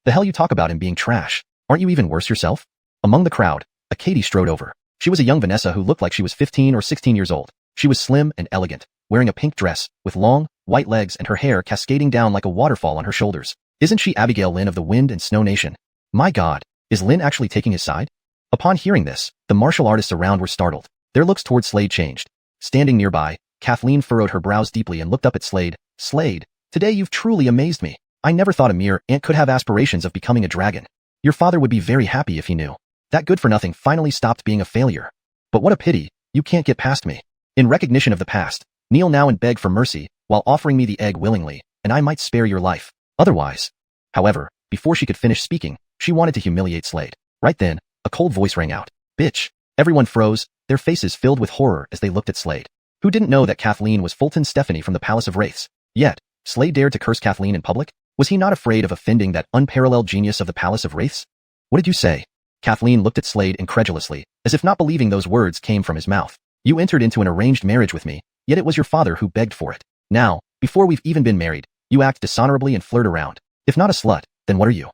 The hell you talk about him being trash? Aren't you even worse yourself? Among the crowd, a Katie strode over. She was a young Vanessa who looked like she was 15 or 16 years old. She was slim and elegant, wearing a pink dress, with long, white legs and her hair cascading down like a waterfall on her shoulders. Isn't she Abigail Lynn of the Wind and Snow Nation? My God, is Lynn actually taking his side? Upon hearing this, the martial artists around were startled. Their looks toward Slade changed. Standing nearby, Kathleen furrowed her brows deeply and looked up at Slade. Slade, today you've truly amazed me. I never thought a mere ant could have aspirations of becoming a dragon. Your father would be very happy if he knew. That good-for-nothing finally stopped being a failure. But what a pity, you can't get past me. In recognition of the past, kneel now and beg for mercy, while offering me the egg willingly, and I might spare your life. Otherwise. However, before she could finish speaking, she wanted to humiliate Slade. Right then, a cold voice rang out. Bitch. Everyone froze, their faces filled with horror as they looked at Slade. Who didn't know that Kathleen was Fulton Stephanie from the Palace of Wraiths? Yet, Slade dared to curse Kathleen in public? Was he not afraid of offending that unparalleled genius of the Palace of Wraiths? What did you say? Kathleen looked at Slade incredulously, as if not believing those words came from his mouth. You entered into an arranged marriage with me, yet it was your father who begged for it. Now, before we've even been married, you act dishonorably and flirt around. If not a slut, then what are you?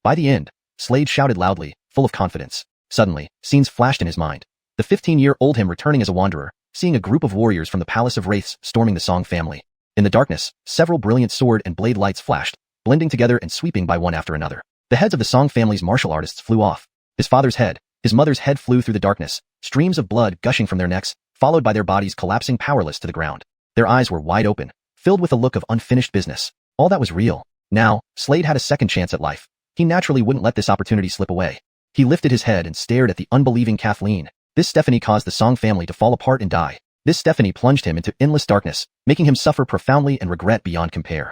By the end, Slade shouted loudly, full of confidence. Suddenly, scenes flashed in his mind. The 15-year-old him returning as a wanderer, seeing a group of warriors from the Palace of Wraiths storming the Song family. In the darkness, several brilliant sword and blade lights flashed, blending together and sweeping by one after another. The heads of the Song family's martial artists flew off. His father's head, his mother's head flew through the darkness, streams of blood gushing from their necks, followed by their bodies collapsing powerless to the ground. Their eyes were wide open, filled with a look of unfinished business. All that was real. Now, Slade had a second chance at life. He naturally wouldn't let this opportunity slip away. He lifted his head and stared at the unbelieving Kathleen. This Stephanie caused the Song family to fall apart and die. This Stephanie plunged him into endless darkness, making him suffer profoundly and regret beyond compare.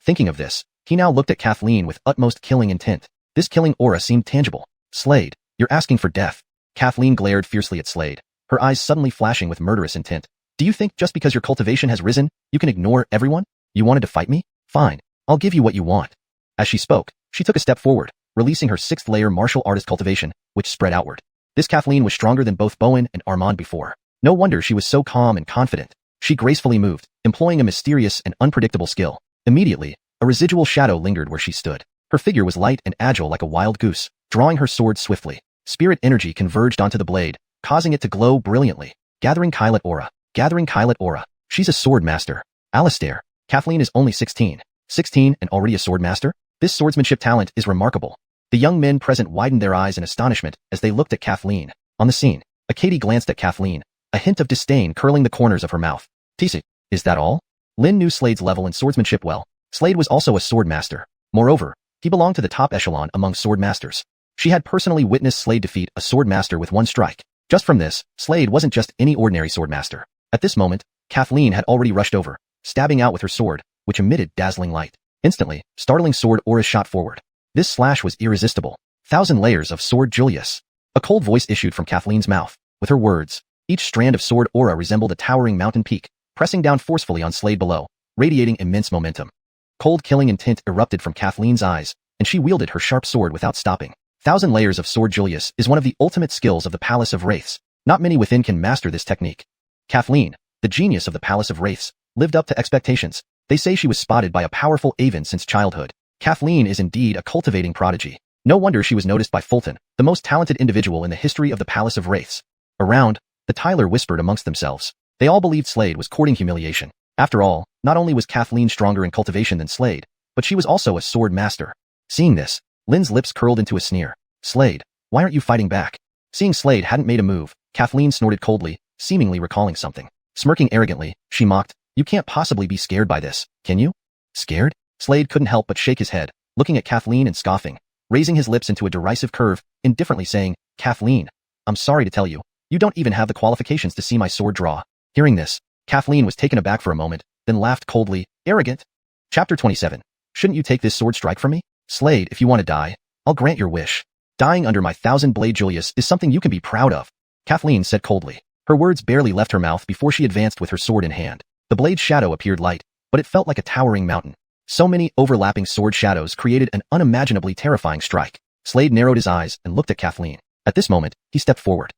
Thinking of this, he now looked at Kathleen with utmost killing intent. This killing aura seemed tangible. Slade, you're asking for death. Kathleen glared fiercely at Slade, her eyes suddenly flashing with murderous intent. Do you think just because your cultivation has risen, you can ignore everyone? You wanted to fight me? Fine, I'll give you what you want. As she spoke, she took a step forward, releasing her 6th layer martial artist cultivation, which spread outward. This Kathleen was stronger than both Bowen and Armand before. No wonder she was so calm and confident. She gracefully moved, employing a mysterious and unpredictable skill. Immediately, a residual shadow lingered where she stood. Her figure was light and agile like a wild goose, drawing her sword swiftly. Spirit energy converged onto the blade, causing it to glow brilliantly. Gathering Kylet aura. Gathering Kylet aura. She's a sword master. Alistair, Kathleen is only 16. 16 and already a sword master? This swordsmanship talent is remarkable. The young men present widened their eyes in astonishment as they looked at Kathleen. On the scene, Katie glanced at Kathleen, a hint of disdain curling the corners of her mouth. Tisi, is that all? Lin knew Slade's level in swordsmanship well. Slade was also a sword master. Moreover, he belonged to the top echelon among sword masters. She had personally witnessed Slade defeat a sword master with one strike. Just from this, Slade wasn't just any ordinary sword master. At this moment, Kathleen had already rushed over, stabbing out with her sword, which emitted dazzling light. Instantly, startling sword auras shot forward. This slash was irresistible. 1,000 layers of sword Julius. A cold voice issued from Kathleen's mouth. With her words, each strand of sword aura resembled a towering mountain peak, pressing down forcefully on Slade below, radiating immense momentum. Cold killing intent erupted from Kathleen's eyes, and she wielded her sharp sword without stopping. 1,000 layers of sword Julius is one of the ultimate skills of the Palace of Wraiths. Not many within can master this technique. Kathleen, the genius of the Palace of Wraiths, lived up to expectations. They say she was spotted by a powerful Aven since childhood. Kathleen is indeed a cultivating prodigy. No wonder she was noticed by Fulton, the most talented individual in the history of the Palace of Wraiths. Around, the Tyler whispered amongst themselves. They all believed Slade was courting humiliation. After all, not only was Kathleen stronger in cultivation than Slade, but she was also a sword master. Seeing this, Lin's lips curled into a sneer. Slade, why aren't you fighting back? Seeing Slade hadn't made a move, Kathleen snorted coldly, seemingly recalling something. Smirking arrogantly, she mocked, you can't possibly be scared by this, can you? Scared? Slade couldn't help but shake his head, looking at Kathleen and scoffing, raising his lips into a derisive curve, indifferently saying, Kathleen, I'm sorry to tell you, you don't even have the qualifications to see my sword draw. Hearing this, Kathleen was taken aback for a moment, then laughed coldly, arrogant. Chapter 27. Shouldn't you take this sword strike from me? Slade, if you want to die, I'll grant your wish. Dying under my 1,000-blade Julius is something you can be proud of, Kathleen said coldly. Her words barely left her mouth before she advanced with her sword in hand. The blade's shadow appeared light, but it felt like a towering mountain. So many overlapping sword shadows created an unimaginably terrifying strike. Slade narrowed his eyes and looked at Kathleen. At this moment, he stepped forward.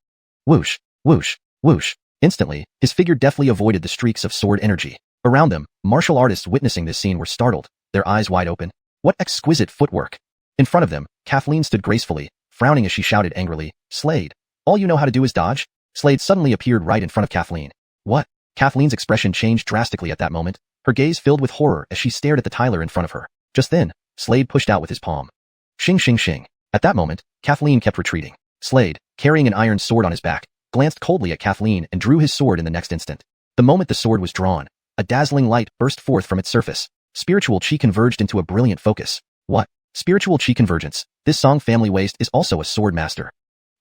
Whoosh, whoosh, whoosh. Instantly, his figure deftly avoided the streaks of sword energy. Around them, martial artists witnessing this scene were startled, their eyes wide open. What exquisite footwork! In front of them, Kathleen stood gracefully, frowning as she shouted angrily, Slade, all you know how to do is dodge? Slade suddenly appeared right in front of Kathleen. What? Kathleen's expression changed drastically at that moment, her gaze filled with horror as she stared at the Tyler in front of her. Just then, Slade pushed out with his palm. Shing shing shing. At that moment, Kathleen kept retreating. Slade, carrying an iron sword on his back, glanced coldly at Kathleen and drew his sword in the next instant. The moment the sword was drawn, a dazzling light burst forth from its surface. Spiritual chi converged into a brilliant focus. What? Spiritual chi convergence. This Song family waste is also a sword master.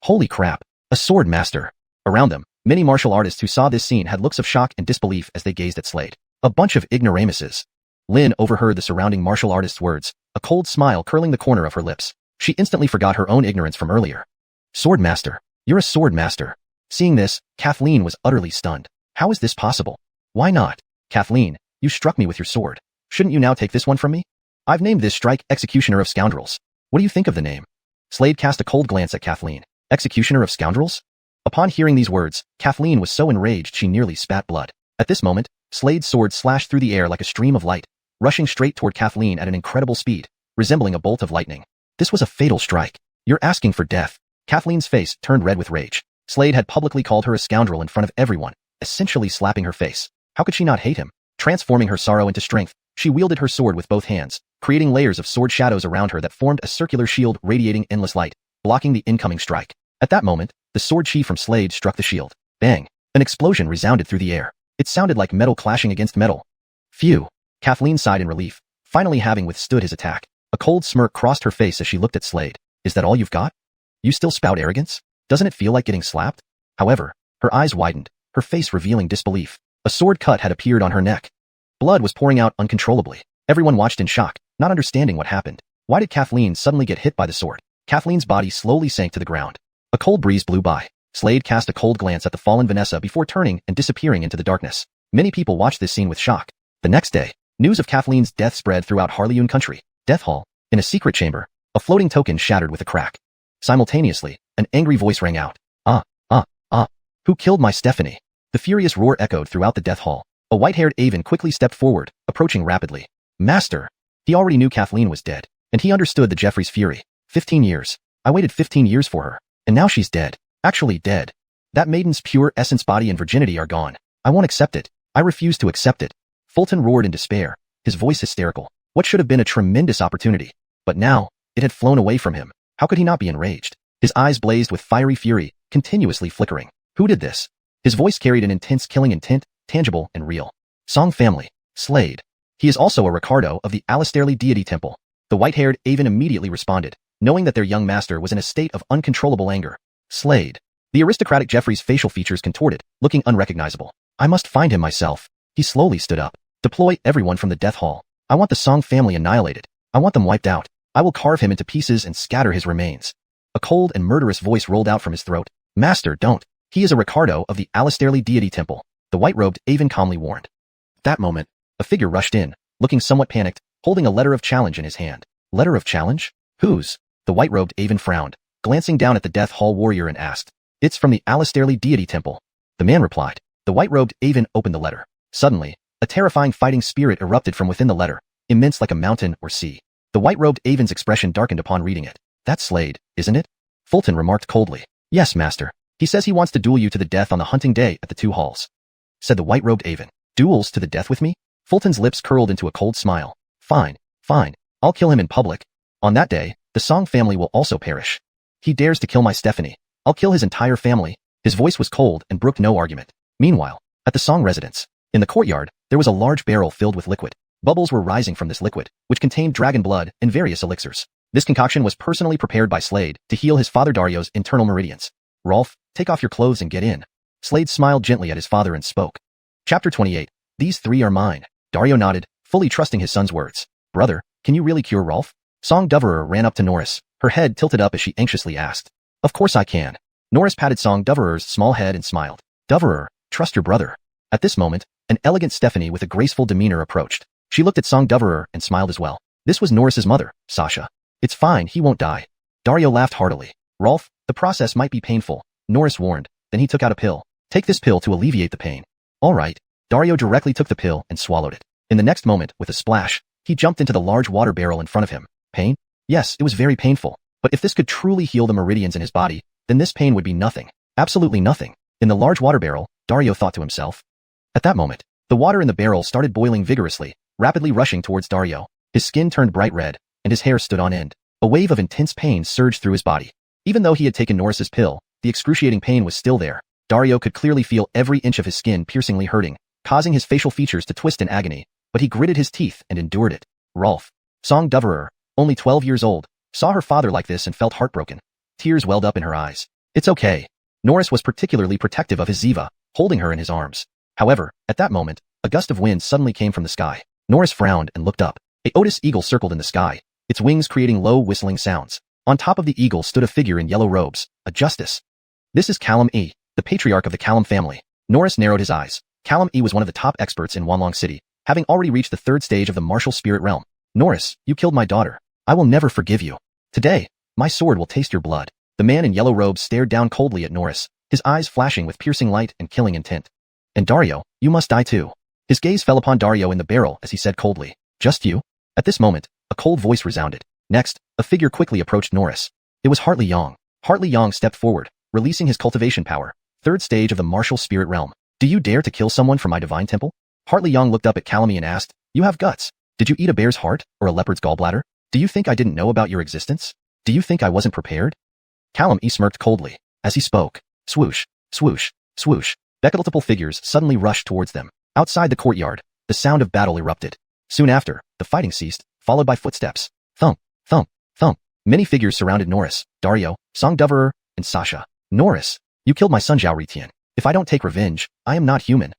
Holy crap, a sword master. Around them, many martial artists who saw this scene had looks of shock and disbelief as they gazed at Slade. A bunch of ignoramuses. Lin overheard the surrounding martial artists' words, a cold smile curling the corner of her lips. She instantly forgot her own ignorance from earlier. Sword master. You're a sword master. Seeing this, Kathleen was utterly stunned. How is this possible? Why not? Kathleen, you struck me with your sword. Shouldn't you now take this one from me? I've named this strike Executioner of Scoundrels. What do you think of the name? Slade cast a cold glance at Kathleen. Executioner of Scoundrels? Upon hearing these words, Kathleen was so enraged she nearly spat blood. At this moment, Slade's sword slashed through the air like a stream of light, rushing straight toward Kathleen at an incredible speed, resembling a bolt of lightning. This was a fatal strike. You're asking for death. Kathleen's face turned red with rage. Slade had publicly called her a scoundrel in front of everyone, essentially slapping her face. How could she not hate him? Transforming her sorrow into strength, she wielded her sword with both hands, creating layers of sword shadows around her that formed a circular shield radiating endless light, blocking the incoming strike. At that moment, the sword chi from Slade struck the shield. Bang! An explosion resounded through the air. It sounded like metal clashing against metal. Phew! Kathleen sighed in relief, finally having withstood his attack. A cold smirk crossed her face as she looked at Slade. Is that all you've got? You still spout arrogance? Doesn't it feel like getting slapped? However, her eyes widened, her face revealing disbelief. A sword cut had appeared on her neck. Blood was pouring out uncontrollably. Everyone watched in shock, not understanding what happened. Why did Kathleen suddenly get hit by the sword? Kathleen's body slowly sank to the ground. A cold breeze blew by. Slade cast a cold glance at the fallen Vanessa before turning and disappearing into the darkness. Many people watched this scene with shock. The next day, news of Kathleen's death spread throughout Harleyun country. Death Hall. In a secret chamber, a floating token shattered with a crack. Simultaneously, an angry voice rang out. Who killed my Stephanie? The furious roar echoed throughout the death hall. A white-haired Aven quickly stepped forward, approaching rapidly. Master! He already knew Kathleen was dead, and he understood the Jeffrey's fury. 15 years. I waited 15 years for her, and now she's dead. Actually dead. That maiden's pure essence, body, and virginity are gone. I won't accept it. I refuse to accept it. Fulton roared in despair, his voice hysterical. What should have been a tremendous opportunity, but now, it had flown away from him. How could he not be enraged? His eyes blazed with fiery fury, continuously flickering. Who did this? His voice carried an intense killing intent, tangible and real. Song family. Slayed. He is also a Ricardo of the Alastairly deity temple. The white-haired Avon immediately responded, knowing that their young master was in a state of uncontrollable anger. Slayed. The aristocratic Jeffrey's facial features contorted, looking unrecognizable. I must find him myself. He slowly stood up. Deploy everyone from the death hall. I want the Song family annihilated. I want them wiped out. I will carve him into pieces and scatter his remains. A cold and murderous voice rolled out from his throat. Master, don't. He is a Ricardo of the Alastairly deity temple. The white-robed Avon calmly warned. At that moment, a figure rushed in, looking somewhat panicked, holding a letter of challenge in his hand. Letter of challenge? Whose? The white-robed Avon frowned, glancing down at the death hall warrior and asked. It's from the Alastairly deity temple. The man replied. The white-robed Avon opened the letter. Suddenly, a terrifying fighting spirit erupted from within the letter, immense like a mountain or sea. The white-robed Avon's expression darkened upon reading it. That's Slade, isn't it? Fulton remarked coldly. Yes, master. He says he wants to duel you to the death on the hunting day at the 2 halls. Said the white-robed Avon. Duels to the death with me? Fulton's lips curled into a cold smile. Fine, fine. I'll kill him in public. On that day, the Song family will also perish. He dares to kill my Stephanie. I'll kill his entire family. His voice was cold and brooked no argument. Meanwhile, at the Song residence, in the courtyard, there was a large barrel filled with liquid. Bubbles were rising from this liquid, which contained dragon blood and various elixirs. This concoction was personally prepared by Slade to heal his father Dario's internal meridians. Rolf, take off your clothes and get in. Slade smiled gently at his father and spoke. Chapter 28. These 3 are mine. Dario nodded, fully trusting his son's words. Brother, can you really cure Rolf? Song Doverer ran up to Norris, her head tilted up as she anxiously asked. Of course I can. Norris patted Song Doverer's small head and smiled. Doverer, trust your brother. At this moment, an elegant Stephanie with a graceful demeanor approached. She looked at Song Doverer and smiled as well. This was Norris's mother, Sasha. It's fine, he won't die. Dario laughed heartily. Rolf, the process might be painful, Norris warned. Then he took out a pill. Take this pill to alleviate the pain. All right. Dario directly took the pill and swallowed it. In the next moment, with a splash, he jumped into the large water barrel in front of him. Pain? Yes, it was very painful. But if this could truly heal the meridians in his body, then this pain would be nothing. Absolutely nothing. In the large water barrel, Dario thought to himself. At that moment, the water in the barrel started boiling vigorously, rapidly rushing towards Dario. His skin turned bright red, and his hair stood on end. A wave of intense pain surged through his body. Even though he had taken Norris's pill, the excruciating pain was still there. Dario could clearly feel every inch of his skin piercingly hurting, causing his facial features to twist in agony, but he gritted his teeth and endured it. Rolf, Song Doverer, only 12 years old, saw her father like this and felt heartbroken. Tears welled up in her eyes. It's okay. Norris was particularly protective of his Ziva, holding her in his arms. However, at that moment, a gust of wind suddenly came from the sky. Norris frowned and looked up. A Otis eagle circled in the sky, its wings creating low whistling sounds. On top of the eagle stood a figure in yellow robes, a justice. This is Callum E., the patriarch of the Callum family. Norris narrowed his eyes. Callum E. was one of the top experts in Wanlong City, having already reached the 3rd stage of the martial spirit realm. Norris, you killed my daughter. I will never forgive you. Today, my sword will taste your blood. The man in yellow robes stared down coldly at Norris, his eyes flashing with piercing light and killing intent. And Dario, you must die too. His gaze fell upon Dario in the barrel as he said coldly, just you? At this moment, a cold voice resounded. Next, a figure quickly approached Norris. It was Hartley Yong. Hartley Yong stepped forward, releasing his cultivation power, 3rd stage of the martial spirit realm. Do you dare to kill someone from my divine temple? Hartley Yong looked up at Calamy and asked, you have guts. Did you eat a bear's heart or a leopard's gallbladder? Do you think I didn't know about your existence? Do you think I wasn't prepared? Callum E. smirked coldly. As he spoke, swoosh, swoosh, swoosh, multiple figures suddenly rushed towards them. Outside the courtyard, the sound of battle erupted. Soon after, the fighting ceased, followed by footsteps. Thump, thump, thump. Many figures surrounded Norris, Dario, Song Doverer, and Sasha. Norris, you killed my son Zhao Ritian. If I don't take revenge, I am not human.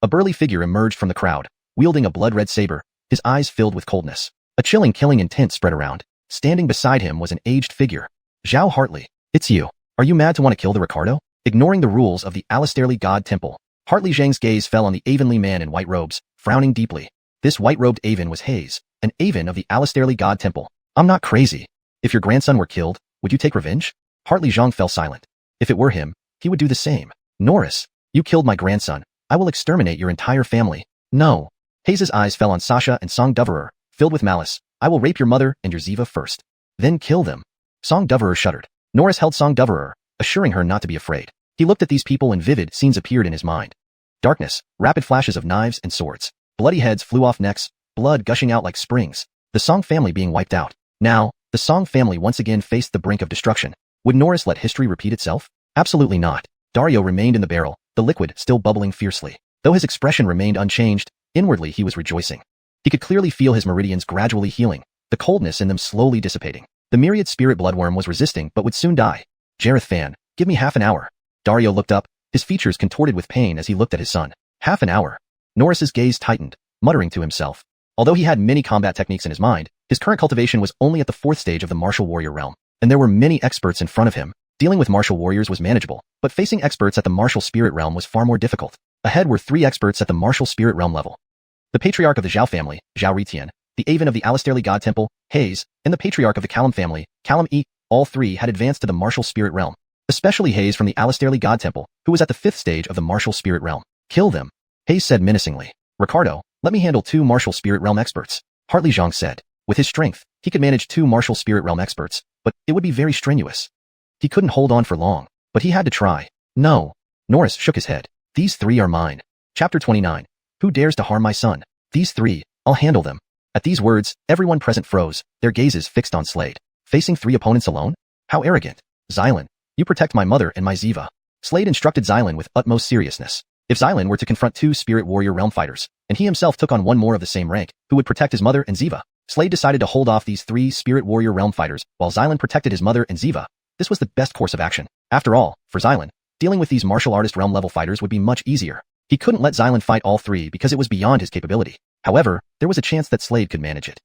A burly figure emerged from the crowd, wielding a blood-red saber, his eyes filled with coldness. A chilling killing intent spread around. Standing beside him was an aged figure. Zhao Hartley, it's you. Are you mad to want to kill the Ricardo? Ignoring the rules of the Alastairly God Temple, Hartley Zhang's gaze fell on the Avonly man in white robes, frowning deeply. This white-robed Avon was Hayes, an Avon of the Alastairly God Temple. I'm not crazy. If your grandson were killed, would you take revenge? Hartley Zhang fell silent. If it were him, he would do the same. Norris, you killed my grandson. I will exterminate your entire family. No. Hayes's eyes fell on Sasha and Song Doverer, filled with malice. I will rape your mother and your Ziva first. Then kill them. Song Doverer shuddered. Norris held Song Doverer, assuring her not to be afraid. He looked at these people and vivid scenes appeared in his mind. Darkness, rapid flashes of knives and swords. Bloody heads flew off necks, blood gushing out like springs. The Song family being wiped out. Now, The Song family once again faced the brink of destruction. Would Norris let history repeat itself? Absolutely not. Dario remained in the barrel, the liquid still bubbling fiercely. Though his expression remained unchanged, inwardly he was rejoicing. He could clearly feel his meridians gradually healing, the coldness in them slowly dissipating. The myriad spirit bloodworm was resisting but would soon die. Jareth Fan, give me half an hour. Dario looked up, his features contorted with pain as he looked at his son. Half an hour. Norris's gaze tightened, muttering to himself. Although he had many combat techniques in his mind, his current cultivation was only at the 4th stage of the martial warrior realm, and there were many experts in front of him. Dealing with martial warriors was manageable, but facing experts at the martial spirit realm was far more difficult. Ahead were 3 experts at the martial spirit realm level. The patriarch of the Xiao family, xiuxian, the Aven of the Alastairly God Temple, Hayes, and the patriarch of the Callum family, Callum E, all 3 had advanced to the martial spirit realm. Especially Hayes from the Alastairly God Temple, who was at the 5th stage of the martial spirit realm. Kill them, Hayes said menacingly. Ricardo, let me handle 2 martial spirit realm experts. Hartley Zhang said. With his strength, he could manage 2 martial spirit realm experts, but it would be very strenuous. He couldn't hold on for long, but he had to try. No. Norris shook his head. These 3 are mine. Chapter 29. Who dares to harm my son? These 3, I'll handle them. At these words, everyone present froze, their gazes fixed on Slade. Facing 3 opponents alone? How arrogant. Xylan, you protect my mother and my Ziva. Slade instructed Xylan with utmost seriousness. If Xylan were to confront 2 spirit warrior realm fighters, and he himself took on one more of the same rank, who would protect his mother and Ziva? Slade decided to hold off these 3 spirit warrior realm fighters, while Xylan protected his mother and Ziva. This was the best course of action. After all, for Xylan, dealing with these martial artist realm level fighters would be much easier. He couldn't let Xylan fight all 3 because it was beyond his capability. However, there was a chance that Slade could manage it.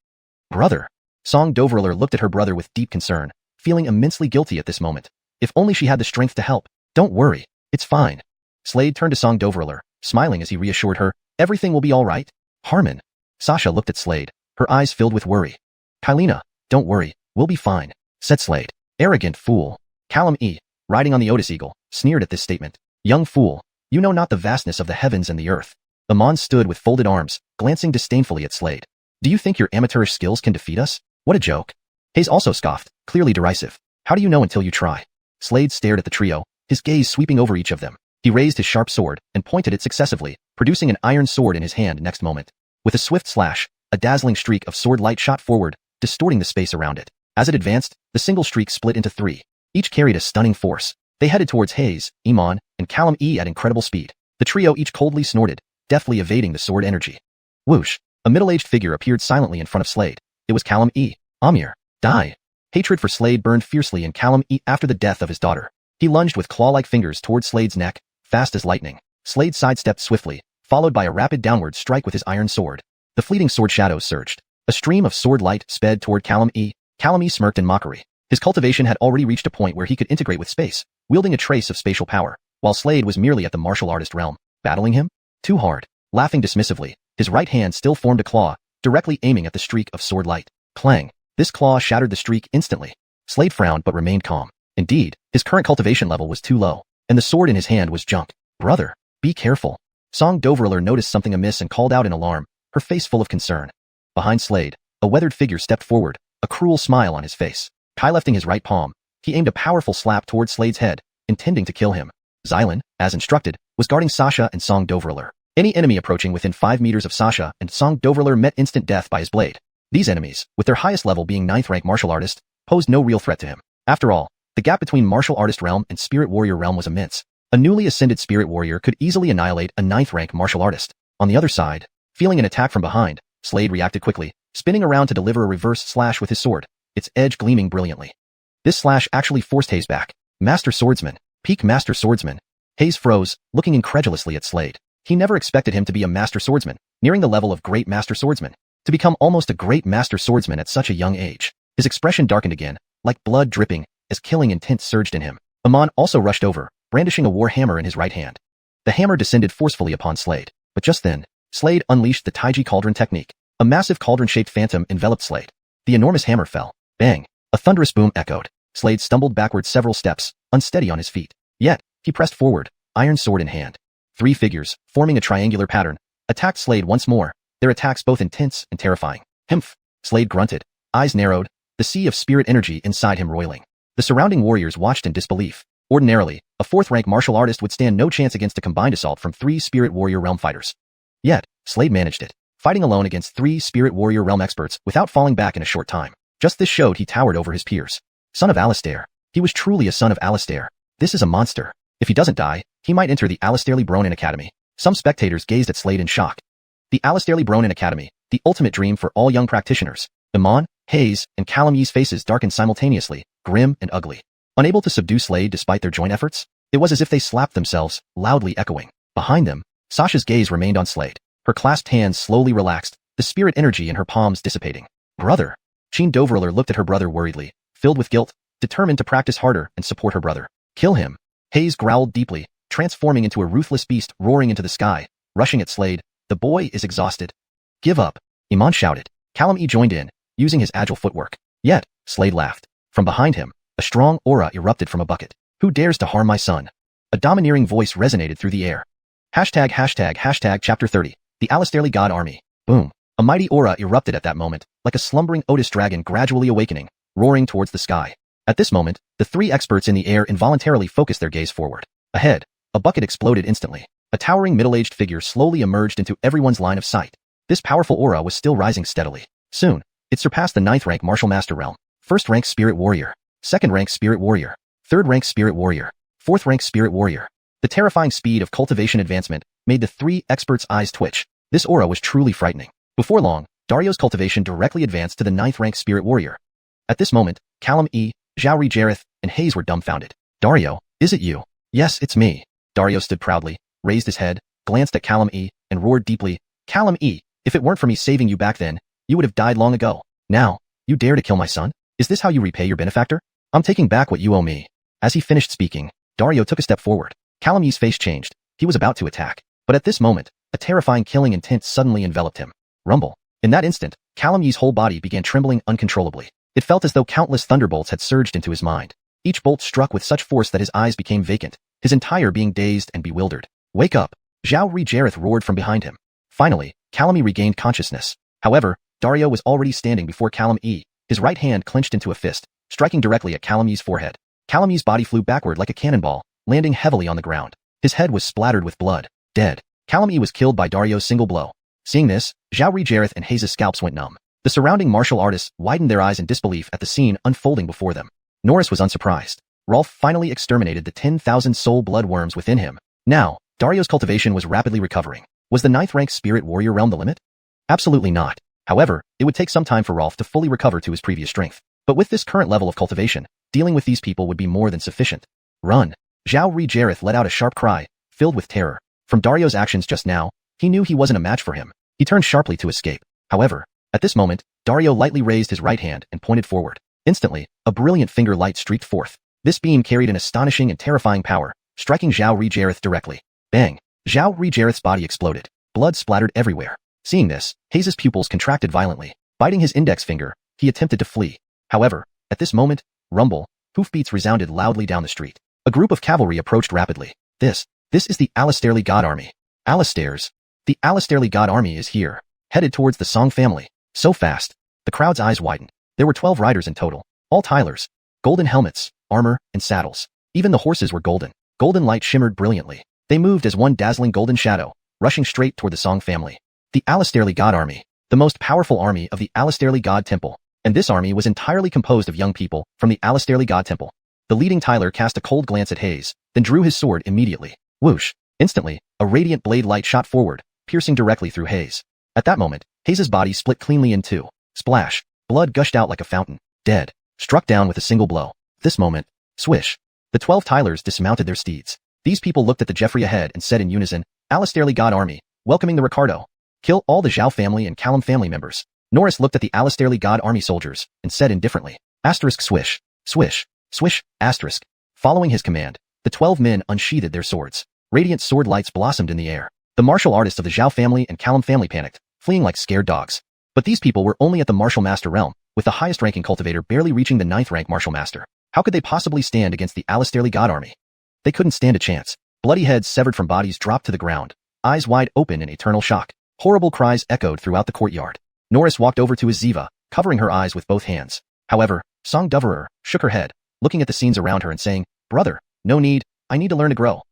Brother. Song Dovruller looked at her brother with deep concern, feeling immensely guilty at this moment. If only she had the strength to help. Don't worry, it's fine. Slade turned to Song Dovruller, smiling as he reassured her, everything will be all right. Harmon. Sasha looked at Slade, her eyes filled with worry. Kylina, don't worry, we'll be fine, said Slade. Arrogant fool. Callum E, riding on the Otis Eagle, sneered at this statement. Young fool, you know not the vastness of the heavens and the earth. Amon stood with folded arms, glancing disdainfully at Slade. Do you think your amateurish skills can defeat us? What a joke. Hayes also scoffed, clearly derisive. How do you know until you try? Slade stared at the trio, his gaze sweeping over each of them. He raised his sharp sword and pointed it successively, producing an iron sword in his hand next moment. With a swift slash, a dazzling streak of sword light shot forward, distorting the space around it. As it advanced, the single streak split into 3. Each carried a stunning force. They headed towards Hayes, Iman, and Callum E at incredible speed. The trio each coldly snorted, deftly evading the sword energy. Whoosh! A middle-aged figure appeared silently in front of Slade. It was Callum E. Amir. Die! Hatred for Slade burned fiercely in Callum E after the death of his daughter. He lunged with claw-like fingers toward Slade's neck, fast as lightning. Slade sidestepped swiftly, followed by a rapid downward strike with his iron sword. The fleeting sword shadows surged. A stream of sword light sped toward Callum E. Callum E smirked in mockery. His cultivation had already reached a point where he could integrate with space, wielding a trace of spatial power, while Slade was merely at the martial artist realm. Battling him? Too hard. Laughing dismissively, his right hand still formed a claw, directly aiming at the streak of sword light. Clang. This claw shattered the streak instantly. Slade frowned but remained calm. Indeed, his current cultivation level was too low, and the sword in his hand was junk. Brother, be careful. Song Dovruller noticed something amiss and called out in alarm, her face full of concern. Behind Slade, a weathered figure stepped forward, a cruel smile on his face. Kai lifting his right palm, he aimed a powerful slap toward Slade's head, intending to kill him. Xylan, as instructed, was guarding Sasha and Song Dovruller. Any enemy approaching within 5 meters of Sasha and Song Dovruller met instant death by his blade. These enemies, with their highest level being 9th rank martial artist, posed no real threat to him. After all, the gap between martial artist realm and spirit warrior realm was immense. A newly ascended spirit warrior could easily annihilate a 9th rank martial artist. On the other side, feeling an attack from behind, Slade reacted quickly, spinning around to deliver a reverse slash with his sword, its edge gleaming brilliantly. This slash actually forced Hayes back. Master Swordsman. Peak Master Swordsman. Hayes froze, looking incredulously at Slade. He never expected him to be a Master Swordsman, nearing the level of Great Master Swordsman. To become almost a Great Master Swordsman at such a young age. His expression darkened again, like blood dripping, as killing intent surged in him. Amon also rushed over, brandishing a war hammer in his right hand. The hammer descended forcefully upon Slade, but just then, Slade unleashed the Taiji Cauldron technique. A massive cauldron-shaped phantom enveloped Slade. The enormous hammer fell. Bang! A thunderous boom echoed. Slade stumbled backward several steps, unsteady on his feet. Yet, he pressed forward, iron sword in hand. 3 figures, forming a triangular pattern, attacked Slade once more, their attacks both intense and terrifying. Himph! Slade grunted, eyes narrowed, the sea of spirit energy inside him roiling. The surrounding warriors watched in disbelief. Ordinarily, a 4th rank martial artist would stand no chance against a combined assault from 3 spirit warrior realm fighters. Yet, Slade managed it, fighting alone against 3 spirit warrior realm experts without falling back in a short time. Just this showed he towered over his peers. Son of Alistair. He was truly a son of Alistair. This is a monster. If he doesn't die, he might enter the Alistair Bronin Academy. Some spectators gazed at Slade in shock. The Alistair Bronin Academy, the ultimate dream for all young practitioners. Iman, Hayes, and Callum Yee's faces darkened simultaneously, grim and ugly. Unable to subdue Slade despite their joint efforts, it was as if they slapped themselves, loudly echoing. Behind them, Sasha's gaze remained on Slade. Her clasped hands slowly relaxed, the spirit energy in her palms dissipating. Brother. Sheen Doverler looked at her brother worriedly, filled with guilt, determined to practice harder and support her brother. Kill him. Hayes growled deeply, transforming into a ruthless beast roaring into the sky, rushing at Slade. The boy is exhausted. Give up. Iman shouted. Callum E joined in, using his agile footwork. Yet, Slade laughed. From behind him, a strong aura erupted from a bucket. Who dares to harm my son? A domineering voice resonated through the air. Hashtag chapter 30. The Alistairly God Army. Boom. A mighty aura erupted at that moment, like a slumbering Otis dragon gradually awakening, roaring towards the sky. At this moment, the three experts in the air involuntarily focused their gaze forward. Ahead, a bucket exploded instantly. A towering middle-aged figure slowly emerged into everyone's line of sight. This powerful aura was still rising steadily. Soon, it surpassed the 9th rank Martial Master realm. 1st rank Spirit Warrior. 2nd rank Spirit Warrior. 3rd rank Spirit Warrior. 4th rank Spirit Warrior. The terrifying speed of cultivation advancement made the three experts' eyes twitch. This aura was truly frightening. Before long, Dario's cultivation directly advanced to the 9th rank Spirit Warrior. At this moment, Callum E, Xiao Jareth, and Hayes were dumbfounded. Dario, is it you? Yes, it's me. Dario stood proudly, raised his head, glanced at Callum E, and roared deeply. Callum E, if it weren't for me saving you back then, you would have died long ago. Now, you dare to kill my son? Is this how you repay your benefactor? I'm taking back what you owe me. As he finished speaking, Dario took a step forward. Callum E's face changed. He was about to attack. But at this moment, a terrifying killing intent suddenly enveloped him. Rumble. In that instant, Callum Yee's whole body began trembling uncontrollably. It felt as though countless thunderbolts had surged into his mind. Each bolt struck with such force that his eyes became vacant, his entire being dazed and bewildered. Wake up! Xiao Jareth roared from behind him. Finally, Callum E regained consciousness. However, Dario was already standing before Callum E, his right hand clenched into a fist, striking directly at Callum E's forehead. Callum E's body flew backward like a cannonball, landing heavily on the ground. His head was splattered with blood. Dead. Callum E was killed by Dario's single blow. Seeing this, Xiao Jareth and Hayes' scalps went numb. The surrounding martial artists widened their eyes in disbelief at the scene unfolding before them. Norris was unsurprised. Rolf finally exterminated the 10,000 soul blood worms within him. Now, Dario's cultivation was rapidly recovering. Was the 9th rank Spirit Warrior realm the limit? Absolutely not. However, it would take some time for Rolf to fully recover to his previous strength. But with this current level of cultivation, dealing with these people would be more than sufficient. Run! Xiao Jareth let out a sharp cry, filled with terror. From Dario's actions just now, he knew he wasn't a match for him. He turned sharply to escape. However, at this moment, Dario lightly raised his right hand and pointed forward. Instantly, a brilliant finger light streaked forth. This beam carried an astonishing and terrifying power, striking Xiao Jareth directly. Bang! Xiao Jareth's body exploded. Blood splattered everywhere. Seeing this, Hayes' pupils contracted violently. Biting his index finger, he attempted to flee. However, at this moment, rumble, hoofbeats resounded loudly down the street. A group of cavalry approached rapidly. This is the Alistairly God Army. Alistairs. The Alistairly God Army is here, headed towards the Song family. So fast. The crowd's eyes widened. There were 12 riders in total, all Tylers. Golden helmets, armor, and saddles. Even the horses were golden. Golden light shimmered brilliantly. They moved as one dazzling golden shadow, rushing straight toward the Song family. The Alistairly God Army, the most powerful army of the Alistairly God Temple. And this army was entirely composed of young people from the Alistairly God Temple. The leading Tyler cast a cold glance at Hayes, then drew his sword immediately. Whoosh! Instantly, a radiant blade light shot forward, piercing directly through Hayes. At that moment, Hayes' body split cleanly in two. Splash! Blood gushed out like a fountain. Dead. Struck down with a single blow. This moment, swish! The 12 Tylers dismounted their steeds. These people looked at the Jeffrey ahead and said in unison, Alistairly God Army, welcoming the Ricardo. Kill all the Zhao family and Callum family members. Norris looked at the Alistairly God Army soldiers and said indifferently, asterisk swish, swish, swish, asterisk. Following his command, the 12 men unsheathed their swords. Radiant sword lights blossomed in the air. The martial artists of the Zhao family and Callum family panicked, fleeing like scared dogs. But these people were only at the Martial Master realm, with the highest ranking cultivator barely reaching the 9th rank Martial Master. How could they possibly stand against the Alistairly God Army? They couldn't stand a chance. Bloody heads severed from bodies dropped to the ground, eyes wide open in eternal shock. Horrible cries echoed throughout the courtyard. Norris walked over to his Ziva, covering her eyes with both hands. However, Song Doverer shook her head, looking at the scenes around her and saying, Brother, no need, I need to learn to grow.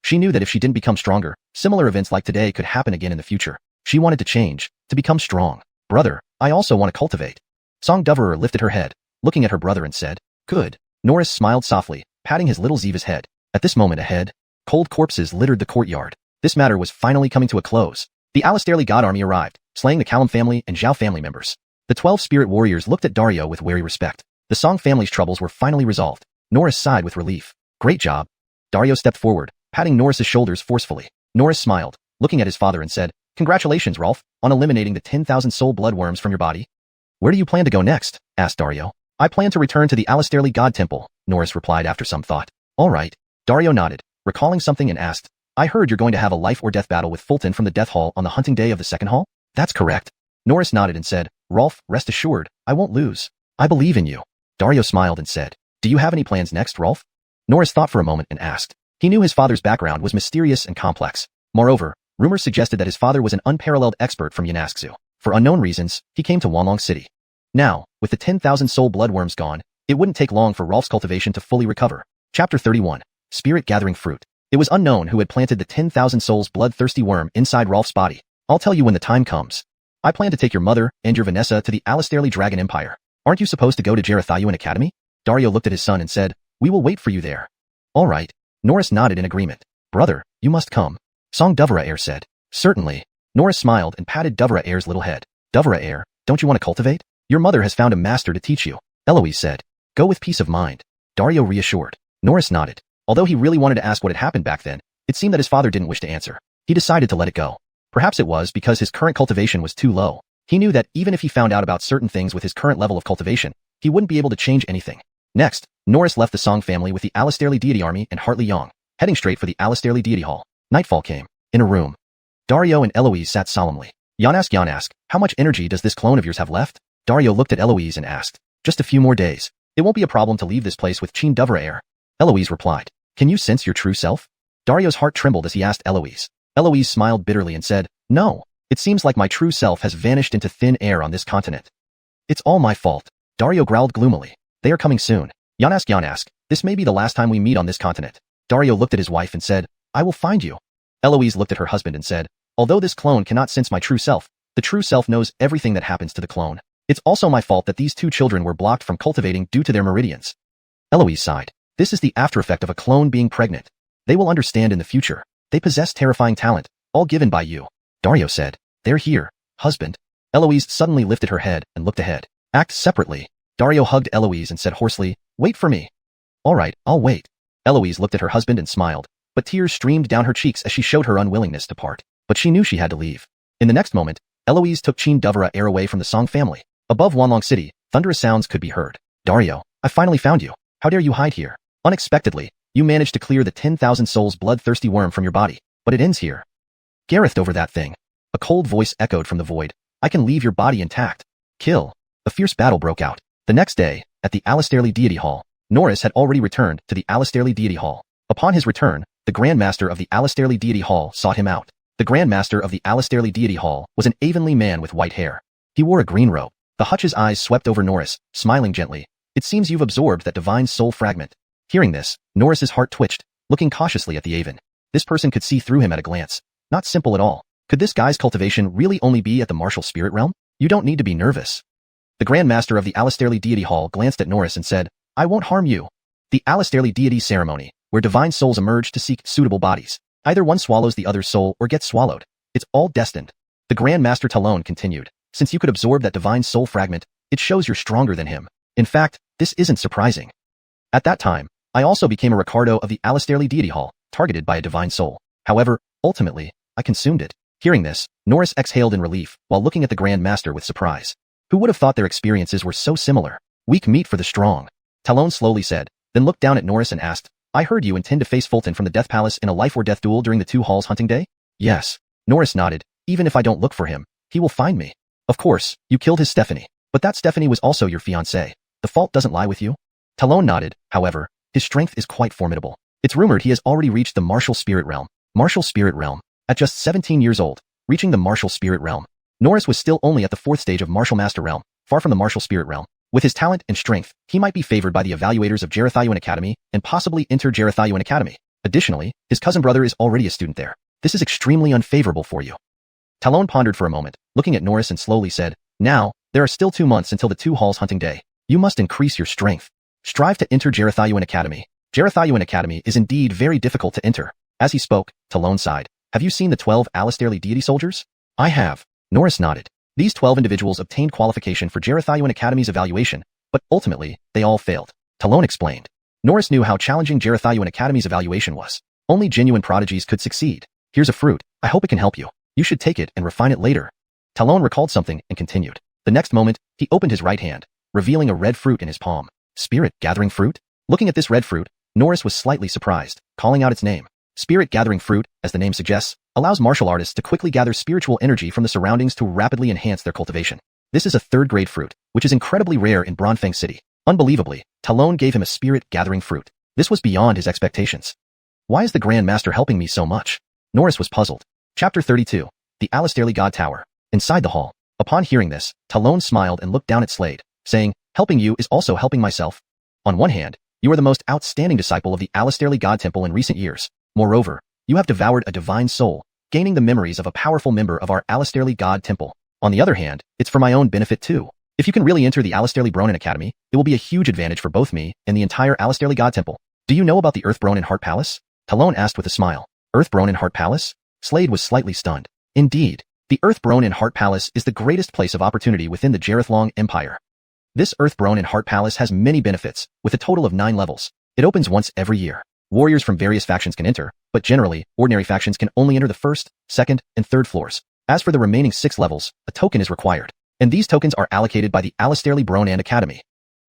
She knew that if she didn't become stronger, similar events like today could happen again in the future. She wanted to change, to become strong. Brother, I also want to cultivate. Song Doverer lifted her head, looking at her brother and said, "Good." Norris smiled softly, patting his little Ziva's head. At this moment ahead, cold corpses littered the courtyard. This matter was finally coming to a close. The Alastairly God army arrived, slaying the Callum family and Xiao family members. The 12 spirit warriors looked at Dario with wary respect. The Song family's troubles were finally resolved. Norris sighed with relief. Great job. Dario stepped forward, patting Norris's shoulders forcefully. Norris smiled, looking at his father and said, "Congratulations, Rolf, on eliminating the 10,000 soul bloodworms from your body." "Where do you plan to go next?" asked Dario. "I plan to return to the Alastairly God Temple," Norris replied after some thought. "All right." Dario nodded, recalling something and asked, "I heard you're going to have a life or death battle with Fulton from the Death Hall on the hunting day of the second hall?" "That's correct." Norris nodded and said, "Rolf, rest assured, I won't lose. I believe in you." Dario smiled and said, "Do you have any plans next, Rolf?" Norris thought for a moment and asked. He knew his father's background was mysterious and complex. Moreover, rumors suggested that his father was an unparalleled expert from Yanaskzu. For unknown reasons, he came to Wanlong City. Now, with the 10,000 soul bloodworms gone, it wouldn't take long for Rolf's cultivation to fully recover. Chapter 31. Spirit Gathering Fruit. It was unknown who had planted the 10,000 souls bloodthirsty worm inside Rolf's body. "I'll tell you when the time comes. I plan to take your mother and your Vanessa to the Alastairly Dragon Empire. Aren't you supposed to go to xiuxian Academy?" Dario looked at his son and said, "We will wait for you there." "All right." Norris nodded in agreement. "Brother, you must come." Song Doverer said. "Certainly." Norris smiled and patted Doverer's little head. "Doverer, don't you want to cultivate? Your mother has found a master to teach you." Eloise said. "Go with peace of mind." Dario reassured. Norris nodded. Although he really wanted to ask what had happened back then, it seemed that his father didn't wish to answer. He decided to let it go. Perhaps it was because his current cultivation was too low. He knew that even if he found out about certain things with his current level of cultivation, he wouldn't be able to change anything. Next, Norris left the Song family with the Alastairly Deity Army and Hartley Yong, heading straight for the Alastairly Deity Hall. Nightfall came. In a room, Dario and Eloise sat solemnly. Xuanhuan, how much energy does this clone of yours have left?" Dario looked at Eloise and asked. "Just a few more days. It won't be a problem to leave this place with Chin Doverer." Eloise replied. "Can you sense your true self?" Dario's heart trembled as he asked Eloise. Eloise smiled bitterly and said, "No, it seems like my true self has vanished into thin air on this continent. It's all my fault." Dario growled gloomily. "They are coming soon. Xuanhuan, this may be the last time we meet on this continent." Dario looked at his wife and said, "I will find you." Eloise looked at her husband and said, "Although this clone cannot sense my true self, the true self knows everything that happens to the clone. It's also my fault that these two children were blocked from cultivating due to their meridians." Eloise sighed. "This is the after effect of a clone being pregnant. They will understand in the future. They possess terrifying talent, all given by you." Dario said, "They're here, husband." Eloise suddenly lifted her head and looked ahead. Act separately. Dario hugged Eloise and said hoarsely, "Wait for me." "All right, I'll wait." Eloise looked at her husband and smiled, but tears streamed down her cheeks as she showed her unwillingness to part. But she knew she had to leave. In the next moment, Eloise took Chin Doverer away from the Song family. Above Wanlong City, thunderous sounds could be heard. "Dario, I finally found you. How dare you hide here? Unexpectedly, you managed to clear the 10,000 souls bloodthirsty worm from your body, but it ends here." "Gareth over that thing." A cold voice echoed from the void. "I can leave your body intact." "Kill." A fierce battle broke out. The next day, at the Alastairly Deity Hall, Norris had already returned to the Alastairly Deity Hall. Upon his return, the Grand Master of the Alastairly Deity Hall sought him out. The Grand Master of the Alastairly Deity Hall was an Avonlea man with white hair. He wore a green robe. The Hutch's eyes swept over Norris, smiling gently. "It seems you've absorbed that divine soul fragment." Hearing this, Norris's heart twitched, looking cautiously at the Avon. This person could see through him at a glance. Not simple at all. Could this guy's cultivation really only be at the martial spirit realm? You don't need to be nervous. The Grand Master of the Alastairly Deity Hall glanced at Norris and said, "I won't harm you." The Alastairly Deity Ceremony, where divine souls emerge to seek suitable bodies. Either one swallows the other's soul or gets swallowed. It's all destined. The Grand Master Talon continued. "Since you could absorb that divine soul fragment, it shows you're stronger than him. In fact, this isn't surprising. At that time, I also became a Ricardo of the Alastairly Deity Hall, targeted by a divine soul. However, ultimately, I consumed it." Hearing this, Norris exhaled in relief while looking at the Grand Master with surprise. Who would have thought their experiences were so similar? "Weak meat for the strong," Talon slowly said, then looked down at Norris and asked, "I heard you intend to face Fulton from the Death Palace in a life or death duel during the two halls hunting day?" "Yes." Norris nodded. "Even if I don't look for him, he will find me." "Of course, you killed his Stephanie. But that Stephanie was also your fiancée. The fault doesn't lie with you." Talon nodded. "However, his strength is quite formidable. It's rumored he has already reached the martial spirit realm." Martial spirit realm. At just 17 years old, reaching the martial spirit realm. Norris was still only at the 4th stage of martial master realm, far from the martial spirit realm. With his talent and strength, he might be favored by the evaluators of xiuxian Academy and possibly enter xiuxian Academy. Additionally, his cousin brother is already a student there. This is extremely unfavorable for you. Talon pondered for a moment, looking at Norris and slowly said, "Now, There are still 2 months until the 2 halls hunting day. You must increase your strength. Strive to enter xuanhuan Academy. Xuanhuan Academy is indeed very difficult to enter. As he spoke, Talon sighed. Have you seen the 12 Alastairly deity soldiers? I have. Norris nodded. These 12 individuals obtained qualification for xuanhuan Academy's evaluation, but ultimately, they all failed. Talon explained. Norris knew how challenging xuanhuan Academy's evaluation was. Only genuine prodigies could succeed. Here's a fruit. I hope it can help you. You should take it and refine it later. Talon recalled something and continued. The next moment, he opened his right hand, revealing a red fruit in his palm. Spirit gathering fruit? Looking at this red fruit, Norris was slightly surprised, calling out its name. Spirit gathering fruit, as the name suggests, allows martial artists to quickly gather spiritual energy from the surroundings to rapidly enhance their cultivation. This is a third-grade fruit, which is incredibly rare in Bronfeng City. Unbelievably, Talon gave him a spirit gathering fruit. This was beyond his expectations. Why is the Grand Master helping me so much? Norris was puzzled. Chapter 32. The Alastairly God Tower. Inside the hall. Upon hearing this, Talon smiled and looked down at Slade, saying, helping you is also helping myself. On one hand, you are the most outstanding disciple of the Alastairly God Temple in recent years. Moreover, you have devoured a divine soul, gaining the memories of a powerful member of our Alastairly God Temple. On the other hand, it's for my own benefit too. If you can really enter the Alastairly Bronin Academy, it will be a huge advantage for both me and the entire Alastairly God Temple. Do you know about the Earth Bronin Heart Palace? Talon asked with a smile. Earth Bronin Heart Palace? Slade was slightly stunned. Indeed, the Earth Bronin Heart Palace is the greatest place of opportunity within the Jareth Empire. This Earth Bronin Heart Palace has many benefits, with a total of 9 levels. It opens once every year. Warriors from various factions can enter, but generally, ordinary factions can only enter the 1st, 2nd, and 3rd floors. As for the remaining 6 levels, a token is required, and these tokens are allocated by the Alastairly Bronin Academy.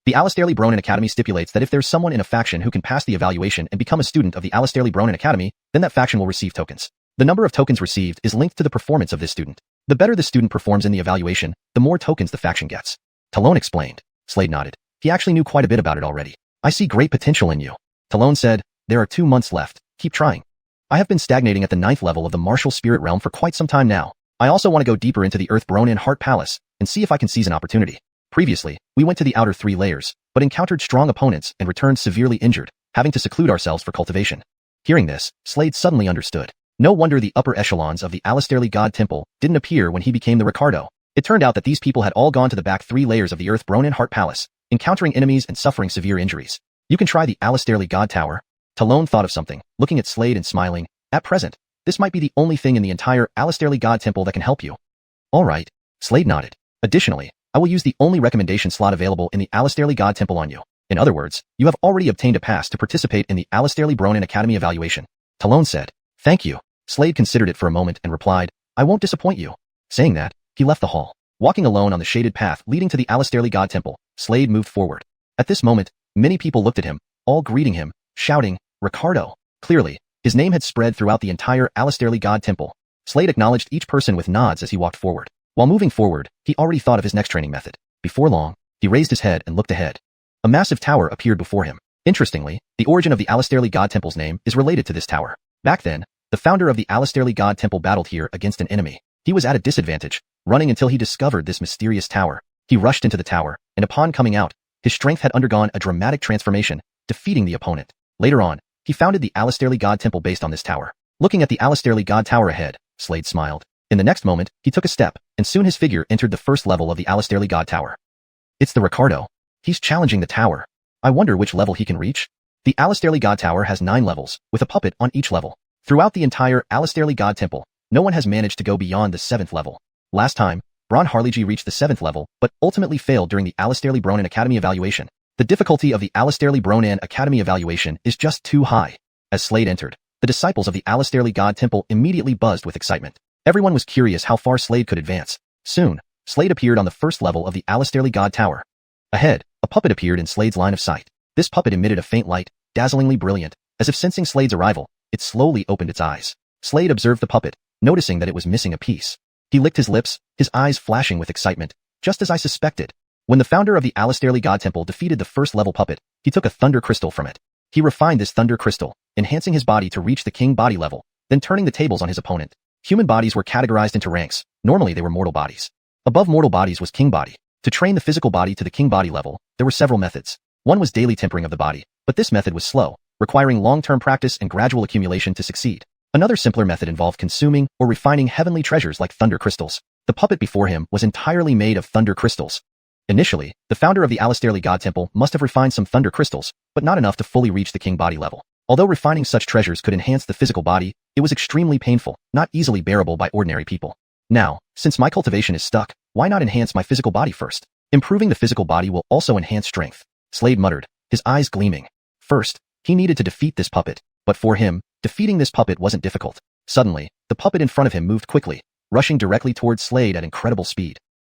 The Alastairly Bronin Academy stipulates that if there's someone in a faction who can pass the evaluation and become a student of the Alastairly Bronin Academy, then that faction will receive tokens. The number of tokens received is linked to the performance of this student. The better the student performs in the evaluation, the more tokens the faction gets. Talon explained. Slade nodded. He actually knew quite a bit about it already. I see great potential in you. Talon said, there are 2 months left. Keep trying. I have been stagnating at the 9th level of the martial spirit realm for quite some time now. I also want to go deeper into the Earth Bronin Heart Palace and see if I can seize an opportunity. Previously, we went to the outer 3 layers, but encountered strong opponents and returned severely injured, having to seclude ourselves for cultivation. Hearing this, Slade suddenly understood. No wonder the upper echelons of the Alastairly God Temple didn't appear when he became the Ricardo. It turned out that these people had all gone to the back 3 layers of the Earth Bronin Heart Palace, encountering enemies and suffering severe injuries. You can try the Alastairly God Tower. Talon thought of something, looking at Slade and smiling. At present, this might be the only thing in the entire Alastairly God Temple that can help you. All right. Slade nodded. Additionally, I will use the only recommendation slot available in the Alastairly God Temple on you. In other words, you have already obtained a pass to participate in the Alastairly Bronin Academy evaluation. Talon said. Thank you. Slade considered it for a moment and replied, I won't disappoint you. Saying that, he left the hall. Walking alone on the shaded path leading to the Alastairly God Temple, Slade moved forward. At this moment, many people looked at him, all greeting him, shouting, Ricardo. Clearly, his name had spread throughout the entire Alastairly God Temple. Slade acknowledged each person with nods as he walked forward. While moving forward, he already thought of his next training method. Before long, he raised his head and looked ahead. A massive tower appeared before him. Interestingly, the origin of the Alastairly God Temple's name is related to this tower. Back then, the founder of the Alastairly God Temple battled here against an enemy. He was at a disadvantage, running until he discovered this mysterious tower. He rushed into the tower, and upon coming out, his strength had undergone a dramatic transformation, defeating the opponent. Later on, he founded the Alastairly God Temple based on this tower. Looking at the Alastairly God Tower ahead, Slade smiled. In the next moment, he took a step, and soon his figure entered the 1st level of the Alastairly God Tower. It's the Ricardo. He's challenging the tower. I wonder which level he can reach. The Alastairly God Tower has 9 levels, with a puppet on each level. Throughout the entire Alastairly God Temple, no one has managed to go beyond the 7th level. Last time, Bron Harleyji reached the 7th level, but ultimately failed during the Alastairly Bronin Academy evaluation. The difficulty of the Alastairly Bronin Academy evaluation is just too high. As Slade entered, the disciples of the Alastairly God Temple immediately buzzed with excitement. Everyone was curious how far Slade could advance. Soon, Slade appeared on the 1st level of the Alastairly God Tower. Ahead, a puppet appeared in Slade's line of sight. This puppet emitted a faint light, dazzlingly brilliant. As if sensing Slade's arrival, it slowly opened its eyes. Slade observed the puppet, noticing that it was missing a piece. He licked his lips, his eyes flashing with excitement, just as I suspected. When the founder of the Alastairly God Temple defeated the 1st level puppet, he took a thunder crystal from it. He refined this thunder crystal, enhancing his body to reach the king body level, then turning the tables on his opponent. Human bodies were categorized into ranks. Normally they were mortal bodies. Above mortal bodies was king body. To train the physical body to the king body level, there were several methods. One was daily tempering of the body, but this method was slow, requiring long-term practice and gradual accumulation to succeed. Another simpler method involved consuming or refining heavenly treasures like thunder crystals. The puppet before him was entirely made of thunder crystals. Initially, the founder of the Alastairly God Temple must have refined some thunder crystals, but not enough to fully reach the king body level. Although refining such treasures could enhance the physical body, it was extremely painful, not easily bearable by ordinary people. Now, since my cultivation is stuck, why not enhance my physical body first? Improving the physical body will also enhance strength. Slade muttered, his eyes gleaming. First, he needed to defeat this puppet, but for him, defeating this puppet wasn't difficult. Suddenly, the puppet in front of him moved quickly, rushing directly towards Slade at incredible speed.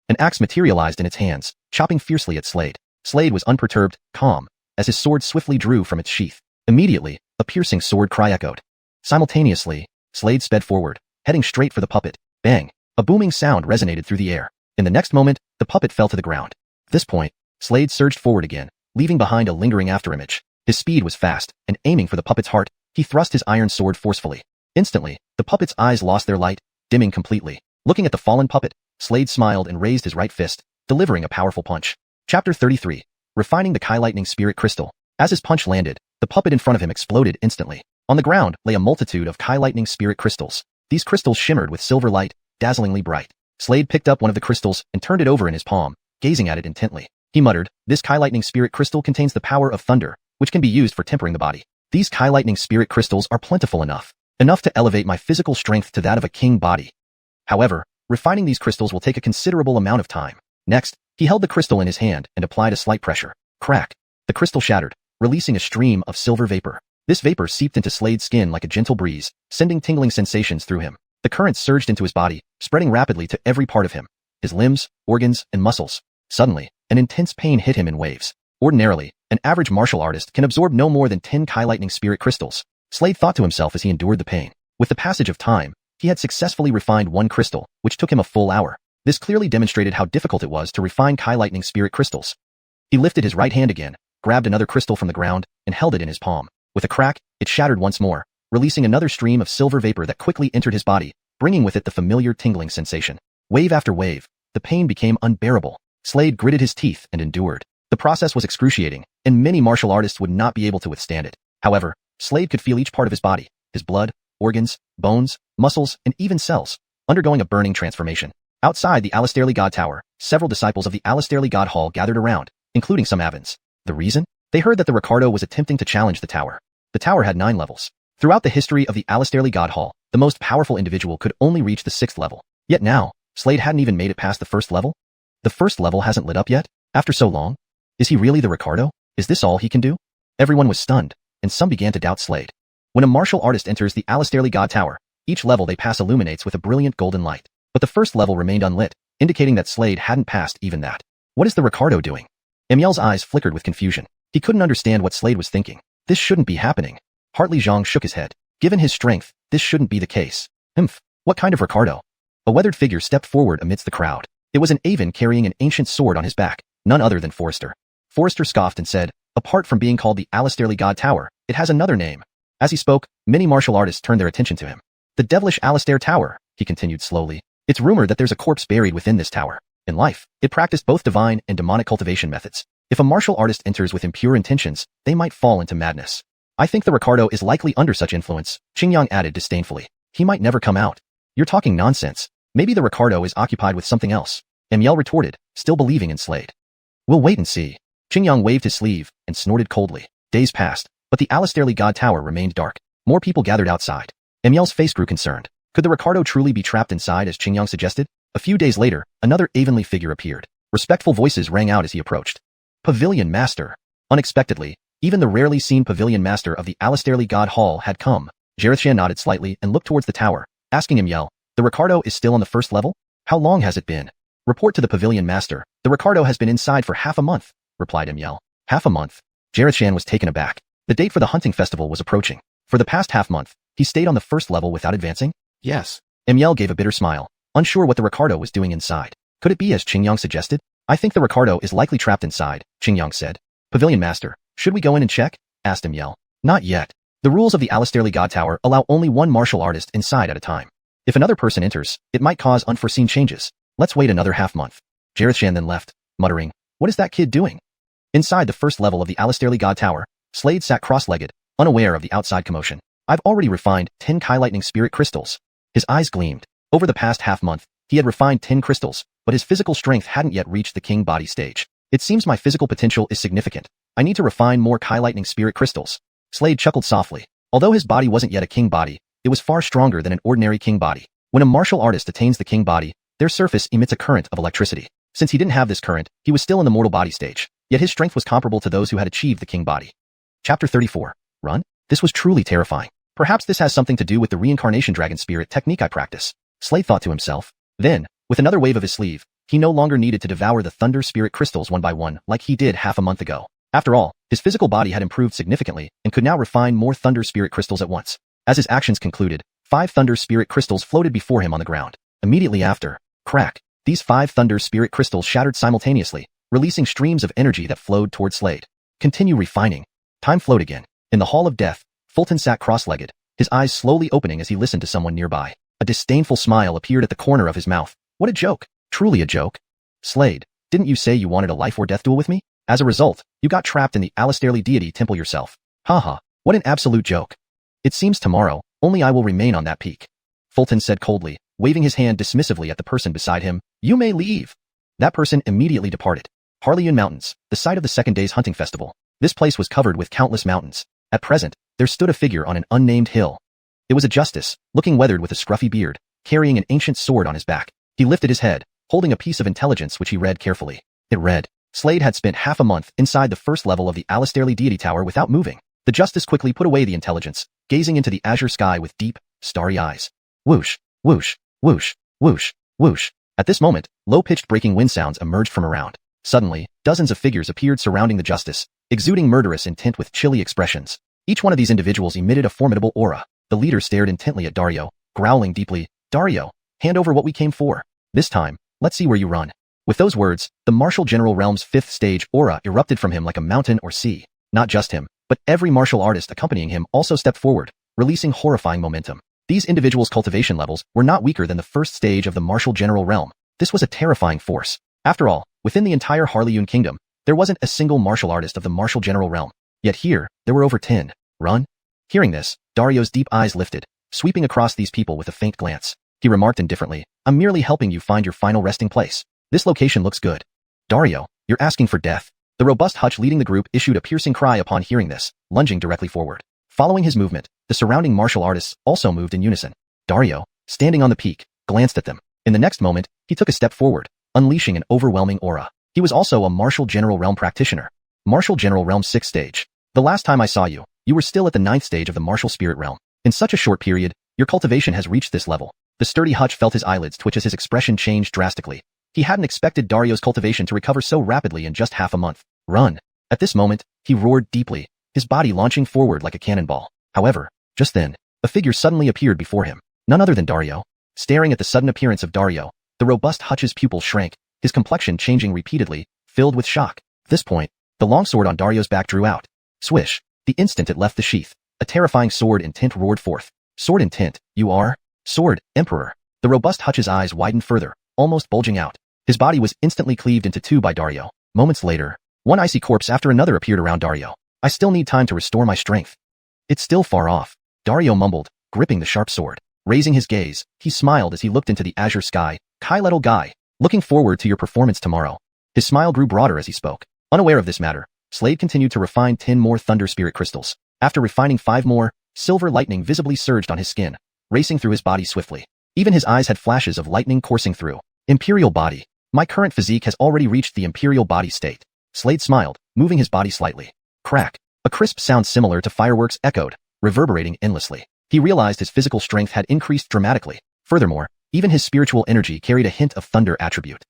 An axe materialized in its hands, chopping fiercely at Slade. Slade was unperturbed, calm, as his sword swiftly drew from its sheath. Immediately, a piercing sword cry echoed. Simultaneously, Slade sped forward, heading straight for the puppet. Bang! A booming sound resonated through the air. In the next moment, the puppet fell to the ground. At this point, Slade surged forward again, leaving behind a lingering afterimage. His speed was fast, and aiming for the puppet's heart, he thrust his iron sword forcefully. Instantly, the puppet's eyes lost their light, dimming completely. Looking at the fallen puppet, Slade smiled and raised his right fist, delivering a powerful punch. Chapter 33. Refining the Kai Lightning Spirit Crystal. As his punch landed, the puppet in front of him exploded instantly. On the ground lay a multitude of Kai Lightning Spirit Crystals. These crystals shimmered with silver light, dazzlingly bright. Slade picked up one of the crystals and turned it over in his palm, gazing at it intently. He muttered, this Kai Lightning Spirit Crystal contains the power of thunder, which can be used for tempering the body. These Kai Lightning Spirit Crystals are plentiful enough to elevate my physical strength to that of a king body. However, refining these crystals will take a considerable amount of time. Next, he held the crystal in his hand and applied a slight pressure. Crack! The crystal shattered, releasing a stream of silver vapor. This vapor seeped into Slade's skin like a gentle breeze, sending tingling sensations through him. The current surged into his body, spreading rapidly to every part of him, his limbs, organs, and muscles. Suddenly, an intense pain hit him in waves. Ordinarily, an average martial artist can absorb no more than 10 Kai Lightning Spirit Crystals. Slade thought to himself as he endured the pain. With the passage of time, he had successfully refined one crystal, which took him a full hour. This clearly demonstrated how difficult it was to refine Kai Lightning Spirit Crystals. He lifted his right hand again, grabbed another crystal from the ground, and held it in his palm. With a crack, it shattered once more, releasing another stream of silver vapor that quickly entered his body, bringing with it the familiar tingling sensation. Wave after wave, the pain became unbearable. Slade gritted his teeth and endured. The process was excruciating, and many martial artists would not be able to withstand it. However, Slade could feel each part of his body, his blood, organs, bones, muscles, and even cells, undergoing a burning transformation. Outside the Alastairly God Tower, several disciples of the Alastairly God Hall gathered around, including some Avans. The reason? They heard that the Ricardo was attempting to challenge the tower. The tower had 9 levels. Throughout the history of the Alastairly God Hall, the most powerful individual could only reach the 6th level. Yet now, Slade hadn't even made it past the 1st level? The 1st level hasn't lit up yet? After so long? Is he really the Ricardo? Is this all he can do? Everyone was stunned, and some began to doubt Slade. When a martial artist enters the Alastairly God Tower, each level they pass illuminates with a brilliant golden light. But the 1st level remained unlit, indicating that Slade hadn't passed even that. What is the Ricardo doing? Emiel's eyes flickered with confusion. He couldn't understand what Slade was thinking. This shouldn't be happening. Hartley Zhang shook his head. Given his strength, this shouldn't be the case. What kind of Ricardo? A weathered figure stepped forward amidst the crowd. It was an Avan carrying an ancient sword on his back, none other than Forrester. Forrester scoffed and said, apart from being called the Alastairly God Tower, it has another name. As he spoke, many martial artists turned their attention to him. The devilish Alastair Tower, he continued slowly. It's rumored that there's a corpse buried within this tower. In life, it practiced both divine and demonic cultivation methods. If a martial artist enters with impure intentions, they might fall into madness. I think the Ricardo is likely under such influence, Xingyang added disdainfully. He might never come out. You're talking nonsense. Maybe the Ricardo is occupied with something else. Emiel retorted, still believing in Slade. We'll wait and see. Xingyang waved his sleeve and snorted coldly. Days passed, but the Alastairly God Tower remained dark. More people gathered outside. Emiel's face grew concerned. Could the Ricardo truly be trapped inside as Xingyang suggested? A few days later, another Avanly figure appeared. Respectful voices rang out as he approached. Pavilion Master. Unexpectedly, even the rarely seen Pavilion Master of the Alastairly God Hall had come. xiuxian nodded slightly and looked towards the tower, asking Emiel, the Ricardo is still on the 1st level? How long has it been? Report to the Pavilion Master. The Ricardo has been inside for half a month, replied Emiel. Half a month? xiuxian was taken aback. The date for the hunting festival was approaching. For the past half month, he stayed on the 1st level without advancing? Yes. Emiel gave a bitter smile, unsure what the Ricardo was doing inside. Could it be as Xingyang suggested? I think the Ricardo is likely trapped inside, Xingyang said. Pavilion Master, should we go in and check? Asked Emiel. Not yet. The rules of the Alastairly God Tower allow only one martial artist inside at a time. If another person enters, it might cause unforeseen changes. Let's wait another half month. xiuxian then left, muttering, what is that kid doing? Inside the 1st level of the Alastairly God Tower, Slade sat cross-legged, unaware of the outside commotion. I've already refined 10 Kai Lightning Spirit Crystals. His eyes gleamed. Over the past half month, He had refined 10 crystals, but his physical strength hadn't yet reached the king body stage. It seems my physical potential is significant. I need to refine more Kai lightning spirit crystals. Slade chuckled softly. Although his body wasn't yet a king body, it was far stronger than an ordinary king body. When a martial artist attains the king body, their surface emits a current of electricity. Since he didn't have this current, he was still in the mortal body stage, yet his strength was comparable to those who had achieved the king body. Chapter 34. Run? This was truly terrifying. Perhaps this has something to do with the reincarnation dragon spirit technique I practice. Slade thought to himself. Then, with another wave of his sleeve, he no longer needed to devour the thunder spirit crystals one by one like he did half a month ago. After all, his physical body had improved significantly and could now refine more thunder spirit crystals at once. As his actions concluded, 5 thunder spirit crystals floated before him on the ground. Immediately after, crack, these 5 thunder spirit crystals shattered simultaneously, releasing streams of energy that flowed toward Slade. Continue refining. Time flowed again. In the Hall of Death, Fulton sat cross-legged, his eyes slowly opening as he listened to someone nearby. A disdainful smile appeared at the corner of his mouth. What a joke. Truly a joke. Slade, didn't you say you wanted a life or death duel with me? As a result, you got trapped in the Alastairly deity temple yourself. Haha, what an absolute joke. It seems tomorrow, only I will remain on that peak. Fulton said coldly, waving his hand dismissively at the person beside him. You may leave. That person immediately departed. Harleyun Mountains, the site of the second day's hunting festival. This place was covered with countless mountains. At present, there stood a figure on an unnamed hill. It was a justice, looking weathered with a scruffy beard, carrying an ancient sword on his back. He lifted his head, holding a piece of intelligence which he read carefully. It read, Slade had spent half a month inside the first level of the Alastairly deity tower without moving. The justice quickly put away the intelligence, gazing into the azure sky with deep, starry eyes. Whoosh, whoosh, whoosh, whoosh, whoosh. At this moment, low-pitched breaking wind sounds emerged from around. Suddenly, dozens of figures appeared surrounding the justice, exuding murderous intent with chilly expressions. Each one of these individuals emitted a formidable aura. The leader stared intently at Dario, growling deeply, Dario, hand over what we came for. This time, let's see where you run. With those words, the martial general realm's 5th stage aura erupted from him like a mountain or sea. Not just him, but every martial artist accompanying him also stepped forward, releasing horrifying momentum. These individuals' cultivation levels were not weaker than the 1st stage of the martial general realm. This was a terrifying force. After all, within the entire Harleyun kingdom, there wasn't a single martial artist of the martial general realm. Yet here, there were over 10. Run? Hearing this, Dario's deep eyes lifted, sweeping across these people with a faint glance. He remarked indifferently, I'm merely helping you find your final resting place. This location looks good. Dario, you're asking for death. The robust Hutch leading the group issued a piercing cry upon hearing this, lunging directly forward. Following his movement, the surrounding martial artists also moved in unison. Dario, standing on the peak, glanced at them. In the next moment, he took a step forward, unleashing an overwhelming aura. He was also a martial general realm practitioner. Martial general realm 6th stage. The last time I saw you, you were still at the 9th stage of the martial spirit realm. In such a short period, your cultivation has reached this level. The sturdy Hutch felt his eyelids twitch as his expression changed drastically. He hadn't expected Dario's cultivation to recover so rapidly in just half a month. Run. At this moment, he roared deeply, his body launching forward like a cannonball. However, just then, a figure suddenly appeared before him. None other than Dario. Staring at the sudden appearance of Dario, the robust Hutch's pupils shrank, his complexion changing repeatedly, filled with shock. At this point, the longsword on Dario's back drew out. Swish. The instant it left the sheath, a terrifying sword intent roared forth. Sword intent, you are? Sword, Emperor. The robust Hutch's eyes widened further, almost bulging out. His body was instantly cleaved into 2 by Dario. Moments later, one icy corpse after another appeared around Dario. I still need time to restore my strength. It's still far off. Dario mumbled, gripping the sharp sword. Raising his gaze, he smiled as he looked into the azure sky. Kai little guy, looking forward to your performance tomorrow. His smile grew broader as he spoke. Unaware of this matter, Slade continued to refine 10 more thunder spirit crystals. After refining 5 more, silver lightning visibly surged on his skin, racing through his body swiftly. Even his eyes had flashes of lightning coursing through. Imperial body. My current physique has already reached the imperial body state. Slade smiled, moving his body slightly. Crack. A crisp sound similar to fireworks echoed, reverberating endlessly. He realized his physical strength had increased dramatically. Furthermore, even his spiritual energy carried a hint of thunder attribute.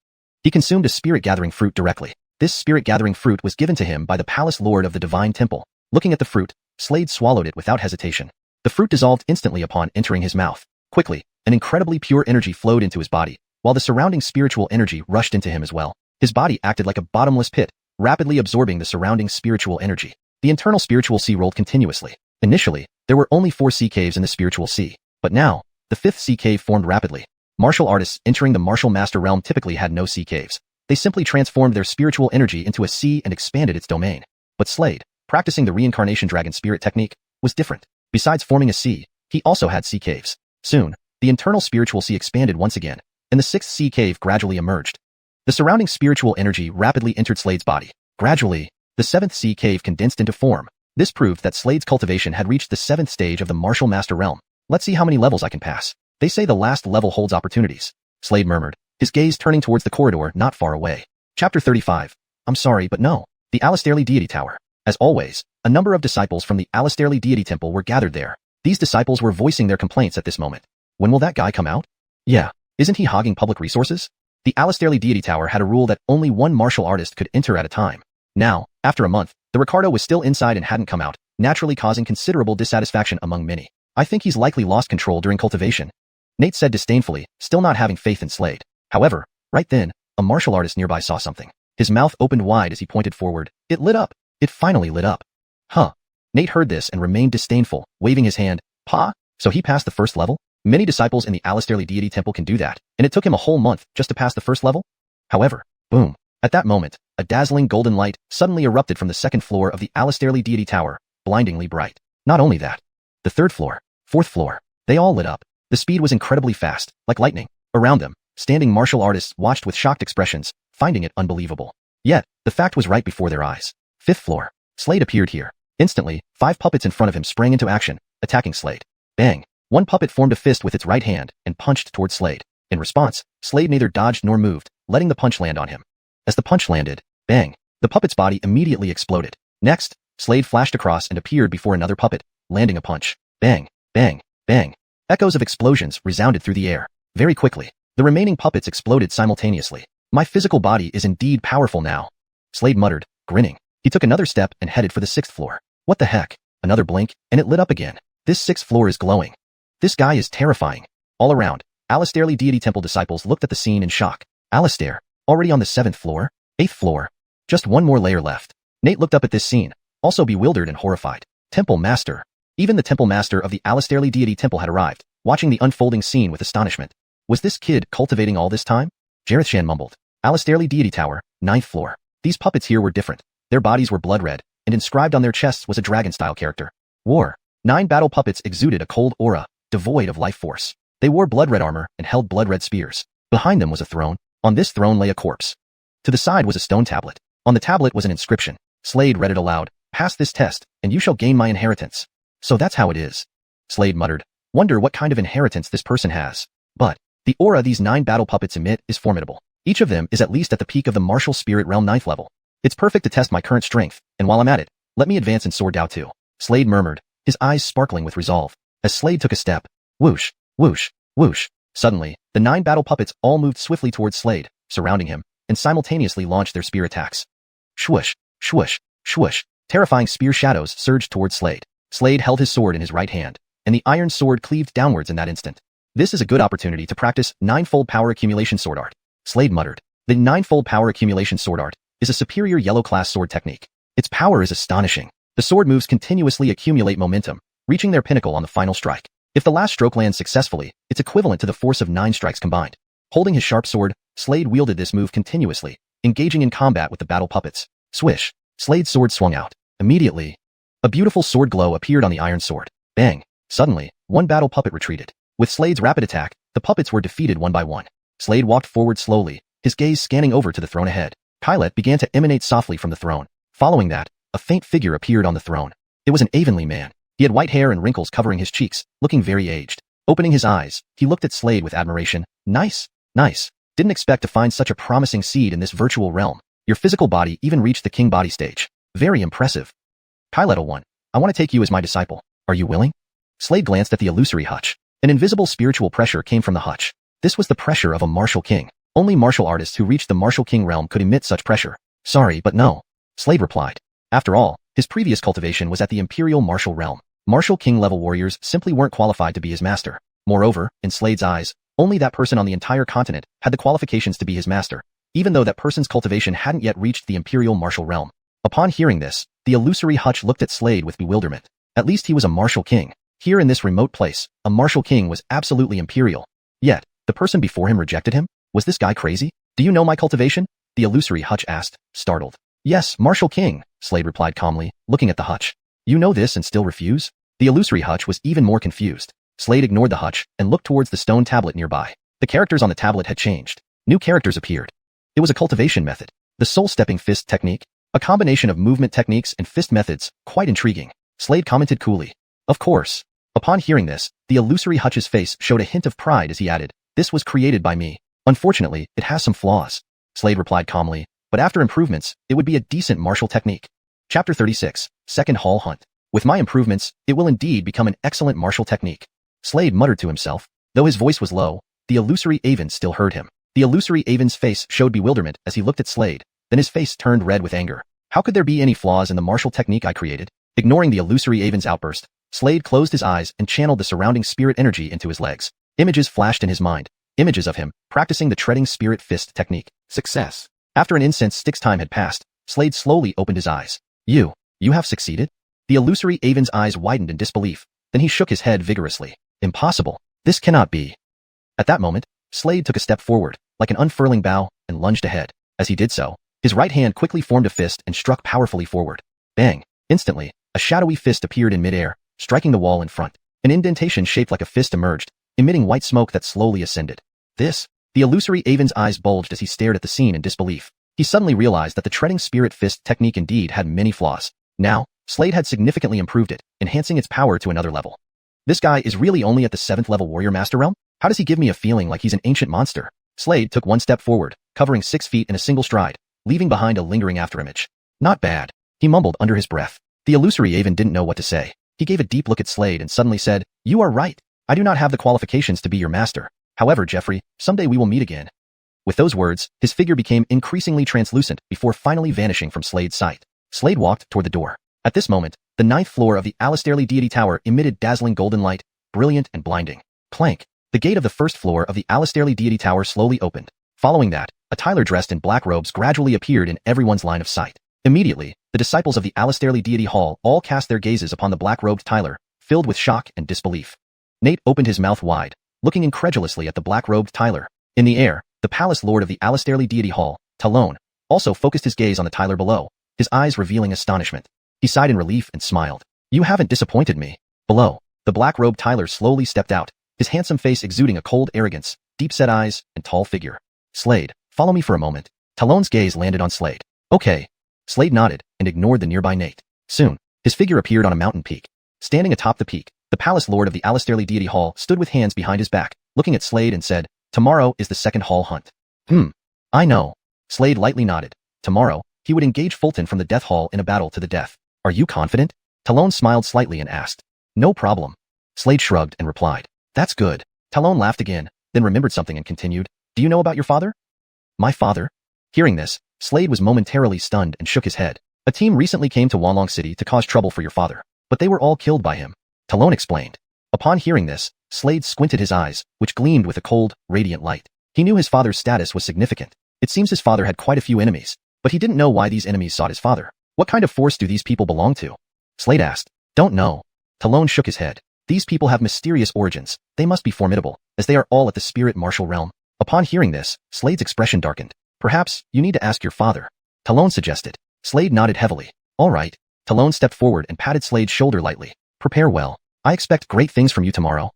He consumed a spirit-gathering fruit directly. This spirit-gathering fruit was given to him by the palace lord of the divine temple. Looking at the fruit, Slade swallowed it without hesitation. The fruit dissolved instantly upon entering his mouth. Quickly, an incredibly pure energy flowed into his body, while the surrounding spiritual energy rushed into him as well. His body acted like a bottomless pit, rapidly absorbing the surrounding spiritual energy. The internal spiritual sea rolled continuously. Initially, there were only 4 sea caves in the spiritual sea, but now, the 5th sea cave formed rapidly. Martial artists entering the martial master realm typically had no sea caves. They simply transformed their spiritual energy into a sea and expanded its domain. But Slade, practicing the reincarnation dragon spirit technique, was different. Besides forming a sea, he also had sea caves. Soon, the internal spiritual sea expanded once again, and the sixth sea cave gradually emerged. The surrounding spiritual energy rapidly entered Slade's body. Gradually, the seventh sea cave condensed into form. This proved that Slade's cultivation had reached the seventh stage of the martial master realm. Let's see how many levels I can pass. They say the last level holds opportunities. Slade murmured, his gaze turning towards the corridor not far away. Chapter 35. I'm sorry, but no. The Alistairly Deity Tower. As always, a number of disciples from the Alistairly Deity Temple were gathered there. These disciples were voicing their complaints at this moment. When will that guy come out? Yeah, isn't he hogging public resources? The Alistairly Deity Tower had a rule that only one martial artist could enter at a time. Now, after a month, the Ricardo was still inside and hadn't come out, naturally causing considerable dissatisfaction among many. I think he's likely lost control during cultivation, Nate said disdainfully, still not having faith in Slade. However, right then, a martial artist nearby saw something. His mouth opened wide as he pointed forward. It lit up. It finally lit up. Huh. Nate heard this and remained disdainful, waving his hand. Pa? So he passed the first level? Many disciples in the Alistairly Deity Temple can do that, and it took him a whole month just to pass the first level? However, boom. At that moment, a dazzling golden light suddenly erupted from the second floor of the Alistairly Deity Tower, blindingly bright. Not only that, the third floor, fourth floor, they all lit up. The speed was incredibly fast, like lightning. Around them, standing martial artists watched with shocked expressions, finding it unbelievable. Yet, the fact was right before their eyes. Fifth floor. Slade appeared here. Instantly, 5 puppets in front of him sprang into action, attacking Slade. Bang! One puppet formed a fist with its right hand and punched towards Slade. In response, Slade neither dodged nor moved, letting the punch land on him. As the punch landed, bang! The puppet's body immediately exploded. Next, Slade flashed across and appeared before another puppet, landing a punch. Bang! Bang! Bang! Echoes of explosions resounded through the air. Very quickly, the remaining puppets exploded simultaneously. My physical body is indeed powerful now, Slade muttered, grinning. He took another step and headed for the 6th floor. What the heck? Another blink, and it lit up again. This 6th floor is glowing. This guy is terrifying. All around, Alistairly Deity Temple disciples looked at the scene in shock. Alistair, already on the 7th floor? 8th floor? Just one more layer left. Nate looked up at this scene, also bewildered and horrified. Temple Master. Even the Temple Master of the Alistairly Deity Temple had arrived, watching the unfolding scene with astonishment. Was this kid cultivating all this time? Xiuxian mumbled. Alistairly Deity Tower, 9th floor. These puppets here were different. Their bodies were blood red, and inscribed on their chests was a dragon-style character. War. 9 battle puppets exuded a cold aura, devoid of life force. They wore blood-red armor and held blood-red spears. Behind them was a throne. On this throne lay a corpse. To the side was a stone tablet. On the tablet was an inscription. Slade read it aloud. Pass this test, and you shall gain my inheritance. So that's how it is. Slade muttered. Wonder what kind of inheritance this person has. But, the aura these 9 battle puppets emit is formidable. Each of them is at least at the peak of the martial spirit realm 9th level. It's perfect to test my current strength, and while I'm at it, let me advance in Sword Dao too. Slade murmured, his eyes sparkling with resolve. As Slade took a step, whoosh, whoosh, whoosh. Suddenly, the 9 battle puppets all moved swiftly towards Slade, surrounding him, and simultaneously launched their spear attacks. Swoosh, swoosh, swoosh. Terrifying spear shadows surged towards Slade. Slade held his sword in his right hand, and the iron sword cleaved downwards in that instant. This is a good opportunity to practice 9-fold power accumulation sword art. Slade muttered. The 9-fold power accumulation sword art is a superior yellow-class sword technique. Its power is astonishing. The sword moves continuously accumulate momentum, reaching their pinnacle on the final strike. If the last stroke lands successfully, it's equivalent to the force of 9 strikes combined. Holding his sharp sword, Slade wielded this move continuously, engaging in combat with the battle puppets. Swish! Slade's sword swung out. Immediately, a beautiful sword glow appeared on the iron sword. Bang! Suddenly, one battle puppet retreated. With Slade's rapid attack, the puppets were defeated one by one. Slade walked forward slowly, his gaze scanning over to the throne ahead. Kylet began to emanate softly from the throne. Following that, a faint figure appeared on the throne. It was an Avonlea man. He had white hair and wrinkles covering his cheeks, looking very aged. Opening his eyes, he looked at Slade with admiration. Nice, nice. Didn't expect to find such a promising seed in this virtual realm. Your physical body even reached the king body stage. Very impressive. Kylet 1, I want to take you as my disciple. Are you willing? Slade glanced at the illusory hutch. An invisible spiritual pressure came from the hutch. This was the pressure of a martial king. Only martial artists who reached the martial king realm could emit such pressure. Sorry, but no. Slade replied. After all, his previous cultivation was at the imperial martial realm. Martial king level warriors simply weren't qualified to be his master. Moreover, in Slade's eyes, only that person on the entire continent had the qualifications to be his master, even though that person's cultivation hadn't yet reached the imperial martial realm. Upon hearing this, the illusory hutch looked at Slade with bewilderment. At least he was a martial king. Here in this remote place, a martial king was absolutely imperial. Yet, the person before him rejected him? Was this guy crazy? Do you know my cultivation? The illusory hutch asked, startled. Yes, martial king, Slade replied calmly, looking at the hutch. You know this and still refuse? The illusory hutch was even more confused. Slade ignored the hutch and looked towards the stone tablet nearby. The characters on the tablet had changed. New characters appeared. It was a cultivation method. The soul-stepping fist technique. A combination of movement techniques and fist methods, quite intriguing. Slade commented coolly. Of course. Upon hearing this, the illusory Hutch's face showed a hint of pride as he added, this was created by me. Unfortunately, it has some flaws. Slade replied calmly, but after improvements, it would be a decent martial technique. Chapter 36, Second Hall Hunt. With my improvements, it will indeed become an excellent martial technique. Slade muttered to himself. Though his voice was low, the illusory Avon still heard him. The illusory Avon's face showed bewilderment as he looked at Slade, then his face turned red with anger. How could there be any flaws in the martial technique I created? Ignoring the illusory Avon's outburst, Slade closed his eyes and channeled the surrounding spirit energy into his legs. Images flashed in his mind. Images of him, practicing the treading spirit fist technique. Success. After an incense stick's time had passed, Slade slowly opened his eyes. You have succeeded? The illusory Avon's eyes widened in disbelief, then he shook his head vigorously. Impossible. This cannot be. At that moment, Slade took a step forward, like an unfurling bow, and lunged ahead. As he did so, his right hand quickly formed a fist and struck powerfully forward. Bang! Instantly, a shadowy fist appeared in midair, striking the wall in front. An indentation shaped like a fist emerged, emitting white smoke that slowly ascended. The illusory Avon's eyes bulged as he stared at the scene in disbelief. He suddenly realized that the treading spirit fist technique indeed had many flaws. Now, Slade had significantly improved it, enhancing its power to another level. This guy is really only at the 7th level warrior master realm? How does he give me a feeling like he's an ancient monster? Slade took one step forward, covering 6 feet in a single stride, leaving behind a lingering afterimage. Not bad, he mumbled under his breath. The illusory Avon didn't know what to say. He gave a deep look at Slade and suddenly said, You are right. I do not have the qualifications to be your master. However, Jeffrey, someday we will meet again. With those words, his figure became increasingly translucent before finally vanishing from Slade's sight. Slade walked toward the door. At this moment, the 9th floor of the Alastairly Deity Tower emitted dazzling golden light, brilliant and blinding. Clank! The gate of the 1st floor of the Alastairly Deity Tower slowly opened. Following that, a Tyler dressed in black robes gradually appeared in everyone's line of sight. Immediately, the disciples of the Alastairly Deity Hall all cast their gazes upon the black-robed Tyler, filled with shock and disbelief. Nate opened his mouth wide, looking incredulously at the black-robed Tyler. In the air, the palace lord of the Alastairly Deity Hall, Talon, also focused his gaze on the Tyler below, his eyes revealing astonishment. He sighed in relief and smiled. You haven't disappointed me. Below, the black-robed Tyler slowly stepped out, his handsome face exuding a cold arrogance, deep-set eyes, and tall figure. Slade, follow me for a moment. Talon's gaze landed on Slade. Okay. Slade nodded and ignored the nearby Nate. Soon, his figure appeared on a mountain peak. Standing atop the peak, the palace lord of the Alastairly Deity Hall stood with hands behind his back, looking at Slade and said, Tomorrow is the 2nd hall hunt. I know. Slade lightly nodded. Tomorrow, he would engage Fulton from the Death Hall in a battle to the death. Are you confident? Talon smiled slightly and asked. No problem. Slade shrugged and replied. That's good. Talon laughed again, then remembered something and continued. Do you know about your father? My father? Hearing this, Slade was momentarily stunned and shook his head. A team recently came to Wanlong City to cause trouble for your father, but they were all killed by him. Talon explained. Upon hearing this, Slade squinted his eyes, which gleamed with a cold, radiant light. He knew his father's status was significant. It seems his father had quite a few enemies, but he didn't know why these enemies sought his father. What kind of force do these people belong to? Slade asked. Don't know. Talon shook his head. These people have mysterious origins. They must be formidable, as they are all at the spirit martial realm. Upon hearing this, Slade's expression darkened. Perhaps, you need to ask your father. Talon suggested. Slade nodded heavily. All right. Talon stepped forward and patted Slade's shoulder lightly. Prepare well. I expect great things from you tomorrow.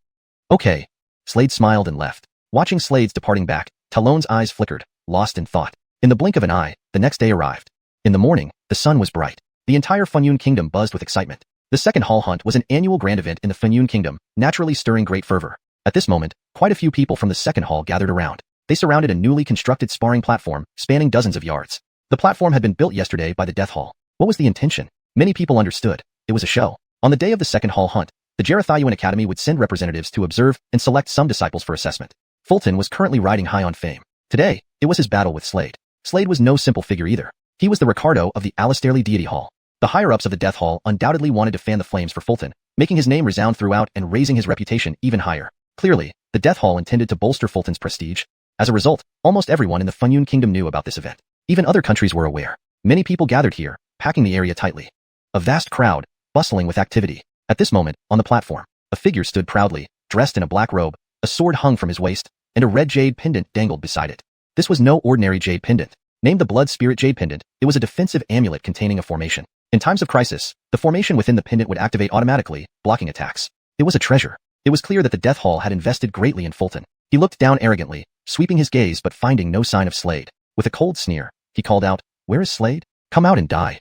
Okay. Slade smiled and left. Watching Slade's departing back, Talon's eyes flickered, lost in thought. In the blink of an eye, the next day arrived. In the morning, the sun was bright. The entire Funyun Kingdom buzzed with excitement. The 2nd hall hunt was an annual grand event in the Funyun Kingdom, naturally stirring great fervor. At this moment, quite a few people from the 2nd hall gathered around. They surrounded a newly constructed sparring platform, spanning dozens of yards. The platform had been built yesterday by the Death Hall. What was the intention? Many people understood. It was a show. On the day of the 2nd hall hunt, the xuanhuan Academy would send representatives to observe and select some disciples for assessment. Fulton was currently riding high on fame. Today, it was his battle with Slade. Slade was no simple figure either. He was the Ricardo of the Alastairly Deity Hall. The higher-ups of the Death Hall undoubtedly wanted to fan the flames for Fulton, making his name resound throughout and raising his reputation even higher. Clearly, the Death Hall intended to bolster Fulton's prestige. As a result, almost everyone in the Funyun Kingdom knew about this event. Even other countries were aware. Many people gathered here, packing the area tightly. A vast crowd, bustling with activity. At this moment, on the platform, a figure stood proudly, dressed in a black robe, a sword hung from his waist, and a red jade pendant dangled beside it. This was no ordinary jade pendant. Named the Blood Spirit Jade Pendant, it was a defensive amulet containing a formation. In times of crisis, the formation within the pendant would activate automatically, blocking attacks. It was a treasure. It was clear that the Death Hall had invested greatly in Fulton. He looked down arrogantly, sweeping his gaze but finding no sign of Slade. With a cold sneer, he called out, "Where is Slade? Come out and die."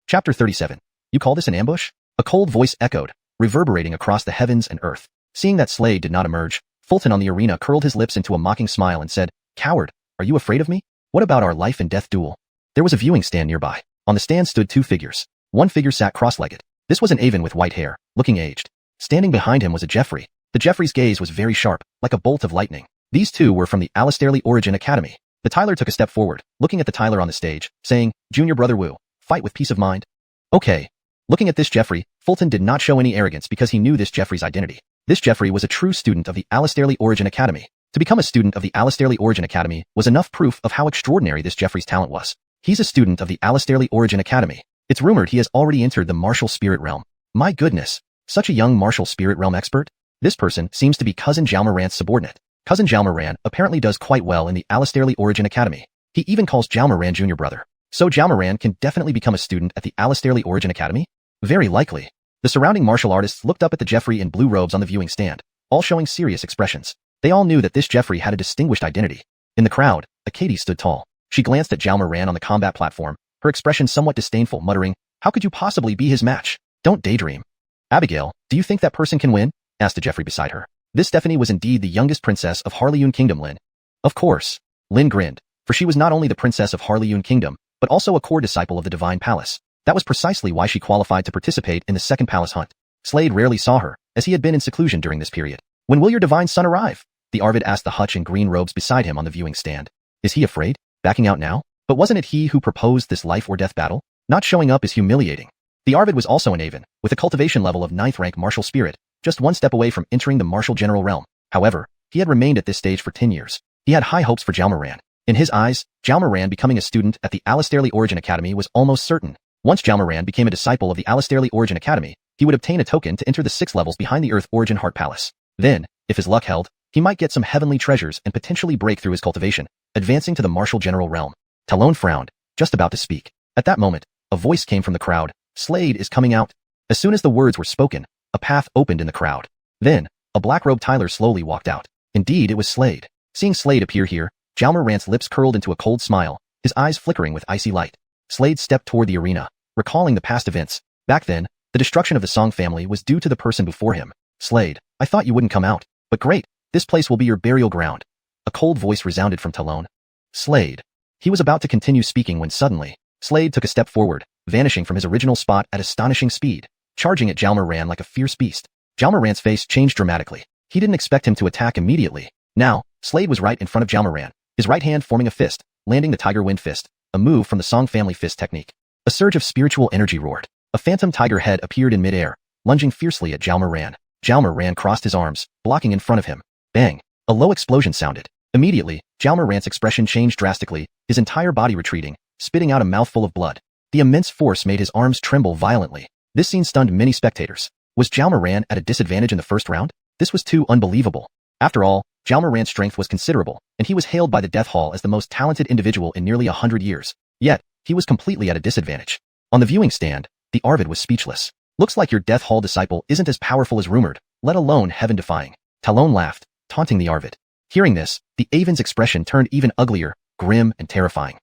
Chapter 37. You call this an ambush? A cold voice echoed, reverberating across the heavens and earth. Seeing that Slade did not emerge, Fulton on the arena curled his lips into a mocking smile and said, "Coward, are you afraid of me? What about our life and death duel?" There was a viewing stand nearby. On the stand stood two figures. One figure sat cross-legged. This was an Avon with white hair, looking aged. Standing behind him was a Jeffrey. The Jeffrey's gaze was very sharp, like a bolt of lightning. These two were from the Alistairly Origin Academy. The Tyler took a step forward, looking at the Tyler on the stage, saying, "Junior Brother Wu, fight with peace of mind." Okay. Looking at this Jeffrey, Fulton did not show any arrogance because he knew this Jeffrey's identity. This Jeffrey was a true student of the Alistairly Origin Academy. To become a student of the Alistairly Origin Academy was enough proof of how extraordinary this Jeffrey's talent was. He's a student of the Alistairly Origin Academy. It's rumored he has already entered the martial spirit realm. My goodness, such a young martial spirit realm expert? This person seems to be Cousin Xiaomoran's subordinate. Cousin Xiaomoran apparently does quite well in the Alistairly Origin Academy. He even calls Xiaomoran junior brother. So Xiaomoran can definitely become a student at the Alistairly Origin Academy? Very likely. The surrounding martial artists looked up at the Jeffrey in blue robes on the viewing stand, all showing serious expressions. They all knew that this Jeffrey had a distinguished identity. In the crowd, a Katie stood tall. She glanced at Xiaomoran on the combat platform, her expression somewhat disdainful, muttering, "How could you possibly be his match? Don't daydream." "Abigail, do you think that person can win?" asked a Jeffrey beside her. This Stephanie was indeed the youngest princess of Harleyun Kingdom, Lin. Of course. Lin grinned, for she was not only the princess of Harleyun Kingdom, but also a core disciple of the Divine Palace. That was precisely why she qualified to participate in the second palace hunt. Slade rarely saw her, as he had been in seclusion during this period. "When will your divine son arrive?" the Arvid asked the hutch in green robes beside him on the viewing stand. Is he afraid? Backing out now? But wasn't it he who proposed this life or death battle? Not showing up is humiliating. The Arvid was also an Avon, with a cultivation level of 9th rank martial spirit, just one step away from entering the martial general realm. However, he had remained at this stage for 10 years. He had high hopes for Xiaomoran. In his eyes, Xiaomoran becoming a student at the Alistairly Origin Academy was almost certain. Once Xiaomoran became a disciple of the Alistairly Origin Academy, he would obtain a token to enter the 6 levels behind the Earth Origin Heart Palace. Then, if his luck held, he might get some heavenly treasures and potentially break through his cultivation, advancing to the martial general realm. Talon frowned, just about to speak. At that moment, a voice came from the crowd. "Slade is coming out." As soon as the words were spoken, a path opened in the crowd. Then, a black-robed Tyler slowly walked out. Indeed, it was Slade. Seeing Slade appear here, Xiaomoran's lips curled into a cold smile, his eyes flickering with icy light. Slade stepped toward the arena, recalling the past events. Back then, the destruction of the Song family was due to the person before him. "Slade, I thought you wouldn't come out. But great, this place will be your burial ground." A cold voice resounded from Talon. "Slade." He was about to continue speaking when suddenly, Slade took a step forward, vanishing from his original spot at astonishing speed, charging at Xiaomoran like a fierce beast. Xiaomoran's face changed dramatically. He didn't expect him to attack immediately. Now, Slade was right in front of Xiaomoran, his right hand forming a fist, landing the Tiger Wind Fist, a move from the Song family fist technique. A surge of spiritual energy roared. A phantom tiger head appeared in midair, lunging fiercely at Xiaomoran. Xiaomoran crossed his arms, blocking in front of him. Bang! A low explosion sounded. Immediately, Xiaomoran's expression changed drastically, his entire body retreating, spitting out a mouthful of blood. The immense force made his arms tremble violently. This scene stunned many spectators. Was Xiaomoran at a disadvantage in the first round? This was too unbelievable. After all, Xiaomoran's strength was considerable, and he was hailed by the Death Hall as the most talented individual in nearly 100 years. Yet, he was completely at a disadvantage. On the viewing stand, the Arvid was speechless. "Looks like your Death Hall disciple isn't as powerful as rumored, let alone heaven-defying." Talon laughed, taunting the Arvid. Hearing this, the Avon's expression turned even uglier, grim and terrifying.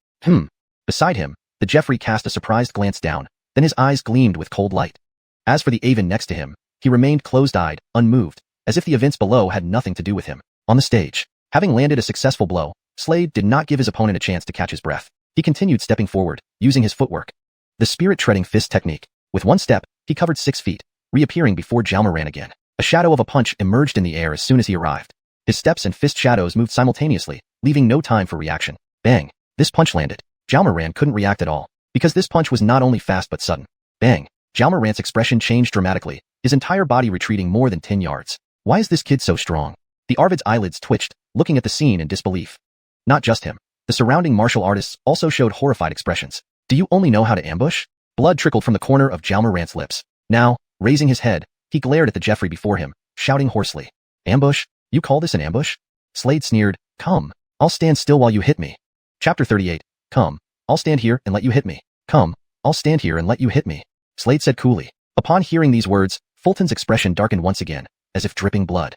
Beside him, the Jeffrey cast a surprised glance down, then his eyes gleamed with cold light. As for the Avon next to him, he remained closed-eyed, unmoved, as if the events below had nothing to do with him. On the stage, having landed a successful blow, Slade did not give his opponent a chance to catch his breath. He continued stepping forward, using his footwork. The spirit-treading fist technique. With one step, he covered 6 feet, reappearing before Xiaomoran again. A shadow of a punch emerged in the air as soon as he arrived. His steps and fist shadows moved simultaneously, leaving no time for reaction. Bang! This punch landed. Xiaomoran couldn't react at all, because this punch was not only fast but sudden. Bang! Xiaomoran's expression changed dramatically, his entire body retreating more than 10 yards. Why is this kid so strong? The Arvid's eyelids twitched, looking at the scene in disbelief. Not just him. The surrounding martial artists also showed horrified expressions. "Do you only know how to ambush?" Blood trickled from the corner of Xiaomoran's lips. Now, raising his head, he glared at the Jeffrey before him, shouting hoarsely. "Ambush? You call this an ambush?" Slade sneered. "Come, I'll stand still while you hit me." Chapter 38. "Come, I'll stand here and let you hit me. Come, I'll stand here and let you hit me," Slade said coolly. Upon hearing these words, Fulton's expression darkened once again, as if dripping blood.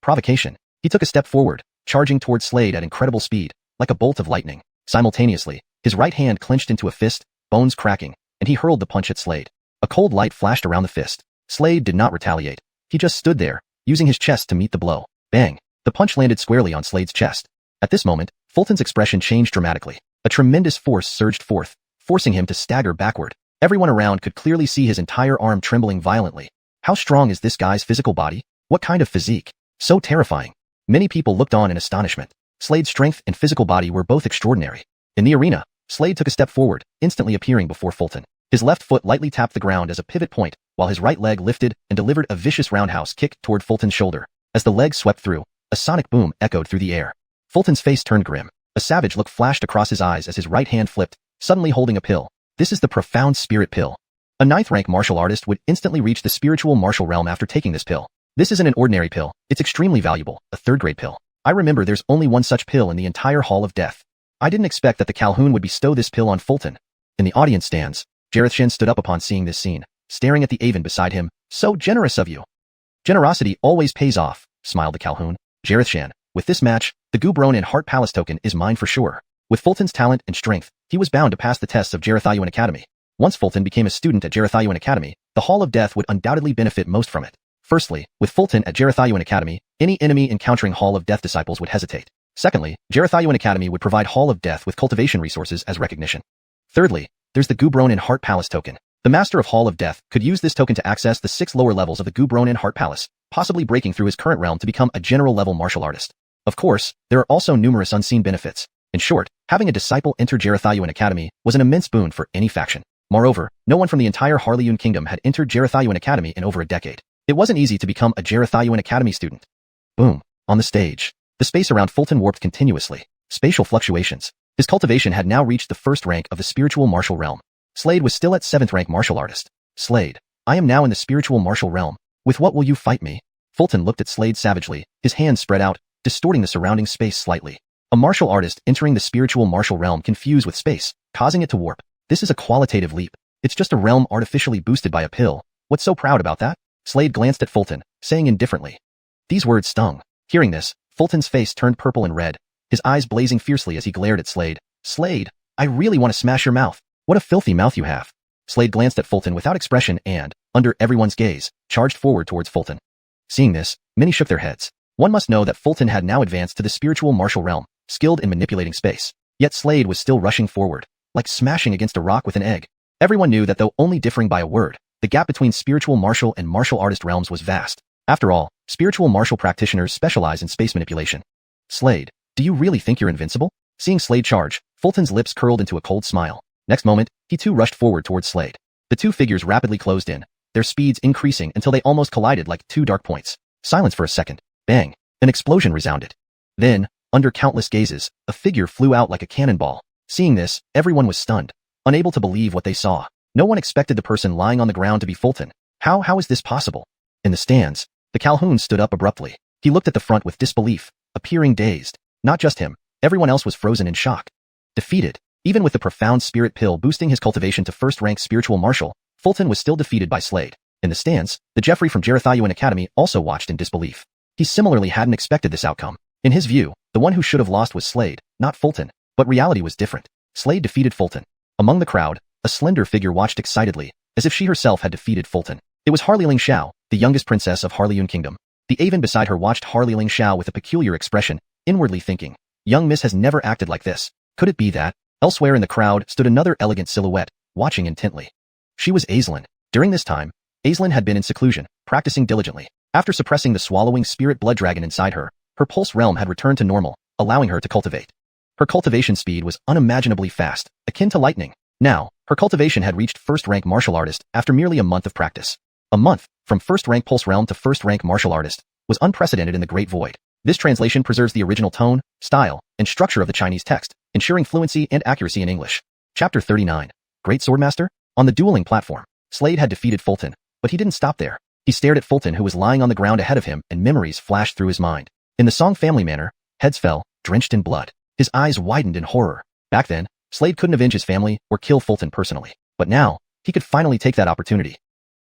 Provocation. He took a step forward, charging towards Slade at incredible speed, like a bolt of lightning. Simultaneously, his right hand clenched into a fist, bones cracking, and he hurled the punch at Slade. A cold light flashed around the fist. Slade did not retaliate. He just stood there, using his chest to meet the blow. Bang! The punch landed squarely on Slade's chest. At this moment, Fulton's expression changed dramatically. A tremendous force surged forth, forcing him to stagger backward. Everyone around could clearly see his entire arm trembling violently. How strong is this guy's physical body? What kind of physique? So terrifying. Many people looked on in astonishment. Slade's strength and physical body were both extraordinary. In the arena, Slade took a step forward, instantly appearing before Fulton. His left foot lightly tapped the ground as a pivot point, while his right leg lifted and delivered a vicious roundhouse kick toward Fulton's shoulder. As the leg swept through, a sonic boom echoed through the air. Fulton's face turned grim. A savage look flashed across his eyes as his right hand flipped, suddenly holding a pill. This is the profound spirit pill. A 9th-rank martial artist would instantly reach the spiritual martial realm after taking this pill. This isn't an ordinary pill, it's extremely valuable, a 3rd-grade pill. I remember there's only one such pill in the entire Hall of Death. I didn't expect that the Calhoun would bestow this pill on Fulton. In the audience stands, xiuxian stood up upon seeing this scene, staring at the Aven beside him. So generous of you. Generosity always pays off, smiled the Calhoun. xiuxian, with this match, the Gubron and Heart Palace token is mine for sure. With Fulton's talent and strength, he was bound to pass the tests of xiuxian Academy. Once Fulton became a student at xiuxian Academy, the Hall of Death would undoubtedly benefit most from it. Firstly, with Fulton at xiuxian Academy, any enemy encountering Hall of Death disciples would hesitate. Secondly, xiuxian Academy would provide Hall of Death with cultivation resources as recognition. Thirdly, there's the Gubron and Heart Palace token. The Master of Hall of Death could use this token to access the 6 lower levels of the Gubron and Heart Palace, possibly breaking through his current realm to become a general-level martial artist. Of course, there are also numerous unseen benefits. In short, having a disciple enter xiuxian Academy was an immense boon for any faction. Moreover, no one from the entire Harleyun Kingdom had entered xiuxian Academy in over a decade. It wasn't easy to become a xiuxian Academy student. Boom. On the stage, the space around Fulton warped continuously. Spatial fluctuations. His cultivation had now reached the 1st rank of the spiritual martial realm. Slade was still at 7th rank martial artist. Slade, I am now in the spiritual martial realm. With what will you fight me? Fulton looked at Slade savagely, his hands spread out, distorting the surrounding space slightly. A martial artist entering the spiritual martial realm can fuse with space, causing it to warp. This is a qualitative leap. It's just a realm artificially boosted by a pill. What's so proud about that? Slade glanced at Fulton, saying indifferently. These words stung. Hearing this, Fulton's face turned purple and red, his eyes blazing fiercely as he glared at Slade. Slade, I really want to smash your mouth. What a filthy mouth you have. Slade glanced at Fulton without expression and, under everyone's gaze, charged forward towards Fulton. Seeing this, many shook their heads. One must know that Fulton had now advanced to the spiritual martial realm, skilled in manipulating space. Yet Slade was still rushing forward, like smashing against a rock with an egg. Everyone knew that though only differing by a word, the gap between spiritual martial and martial artist realms was vast. After all, spiritual martial practitioners specialize in space manipulation. Slade, do you really think you're invincible? Seeing Slade charge, Fulton's lips curled into a cold smile. Next moment, he too rushed forward towards Slade. The two figures rapidly closed in, their speeds increasing until they almost collided like 2 dark points. Silence for a second. Bang! An explosion resounded. Then, under countless gazes, a figure flew out like a cannonball. Seeing this, everyone was stunned, unable to believe what they saw. No one expected the person lying on the ground to be Fulton. How is this possible? In the stands, the Calhoun stood up abruptly. He looked at the front with disbelief, appearing dazed. Not just him, everyone else was frozen in shock. Defeated. Even with the profound spirit pill boosting his cultivation to 1st rank spiritual martial, Fulton was still defeated by Slade. In the stands, the Jeffrey from xiuxian Academy also watched in disbelief. He similarly hadn't expected this outcome. In his view, the one who should have lost was Slade, not Fulton. But reality was different. Slade defeated Fulton. Among the crowd, a slender figure watched excitedly, as if she herself had defeated Fulton. It was Harleyling Xiao, the youngest princess of Harleyun Kingdom. The Aven beside her watched Harleyling Xiao with a peculiar expression, inwardly thinking, young miss has never acted like this. Could it be that? Elsewhere in the crowd stood another elegant silhouette, watching intently. She was Aislinn. During this time, Aislinn had been in seclusion, practicing diligently. After suppressing the swallowing spirit blood dragon inside her, her pulse realm had returned to normal, allowing her to cultivate. Her cultivation speed was unimaginably fast, akin to lightning. Now, her cultivation had reached 1st rank martial artist after merely a month of practice. A month, from 1st rank pulse realm to 1st rank martial artist, was unprecedented in the Great Void. This translation preserves the original tone, style, and structure of the Chinese text, ensuring fluency and accuracy in English. Chapter 39. Great Swordmaster? On the dueling platform, Slade had defeated Fulton, but he didn't stop there. He stared at Fulton who was lying on the ground ahead of him and memories flashed through his mind. In the Song family manner, heads fell, drenched in blood. His eyes widened in horror. Back then, Slade couldn't avenge his family or kill Fulton personally. But now, he could finally take that opportunity.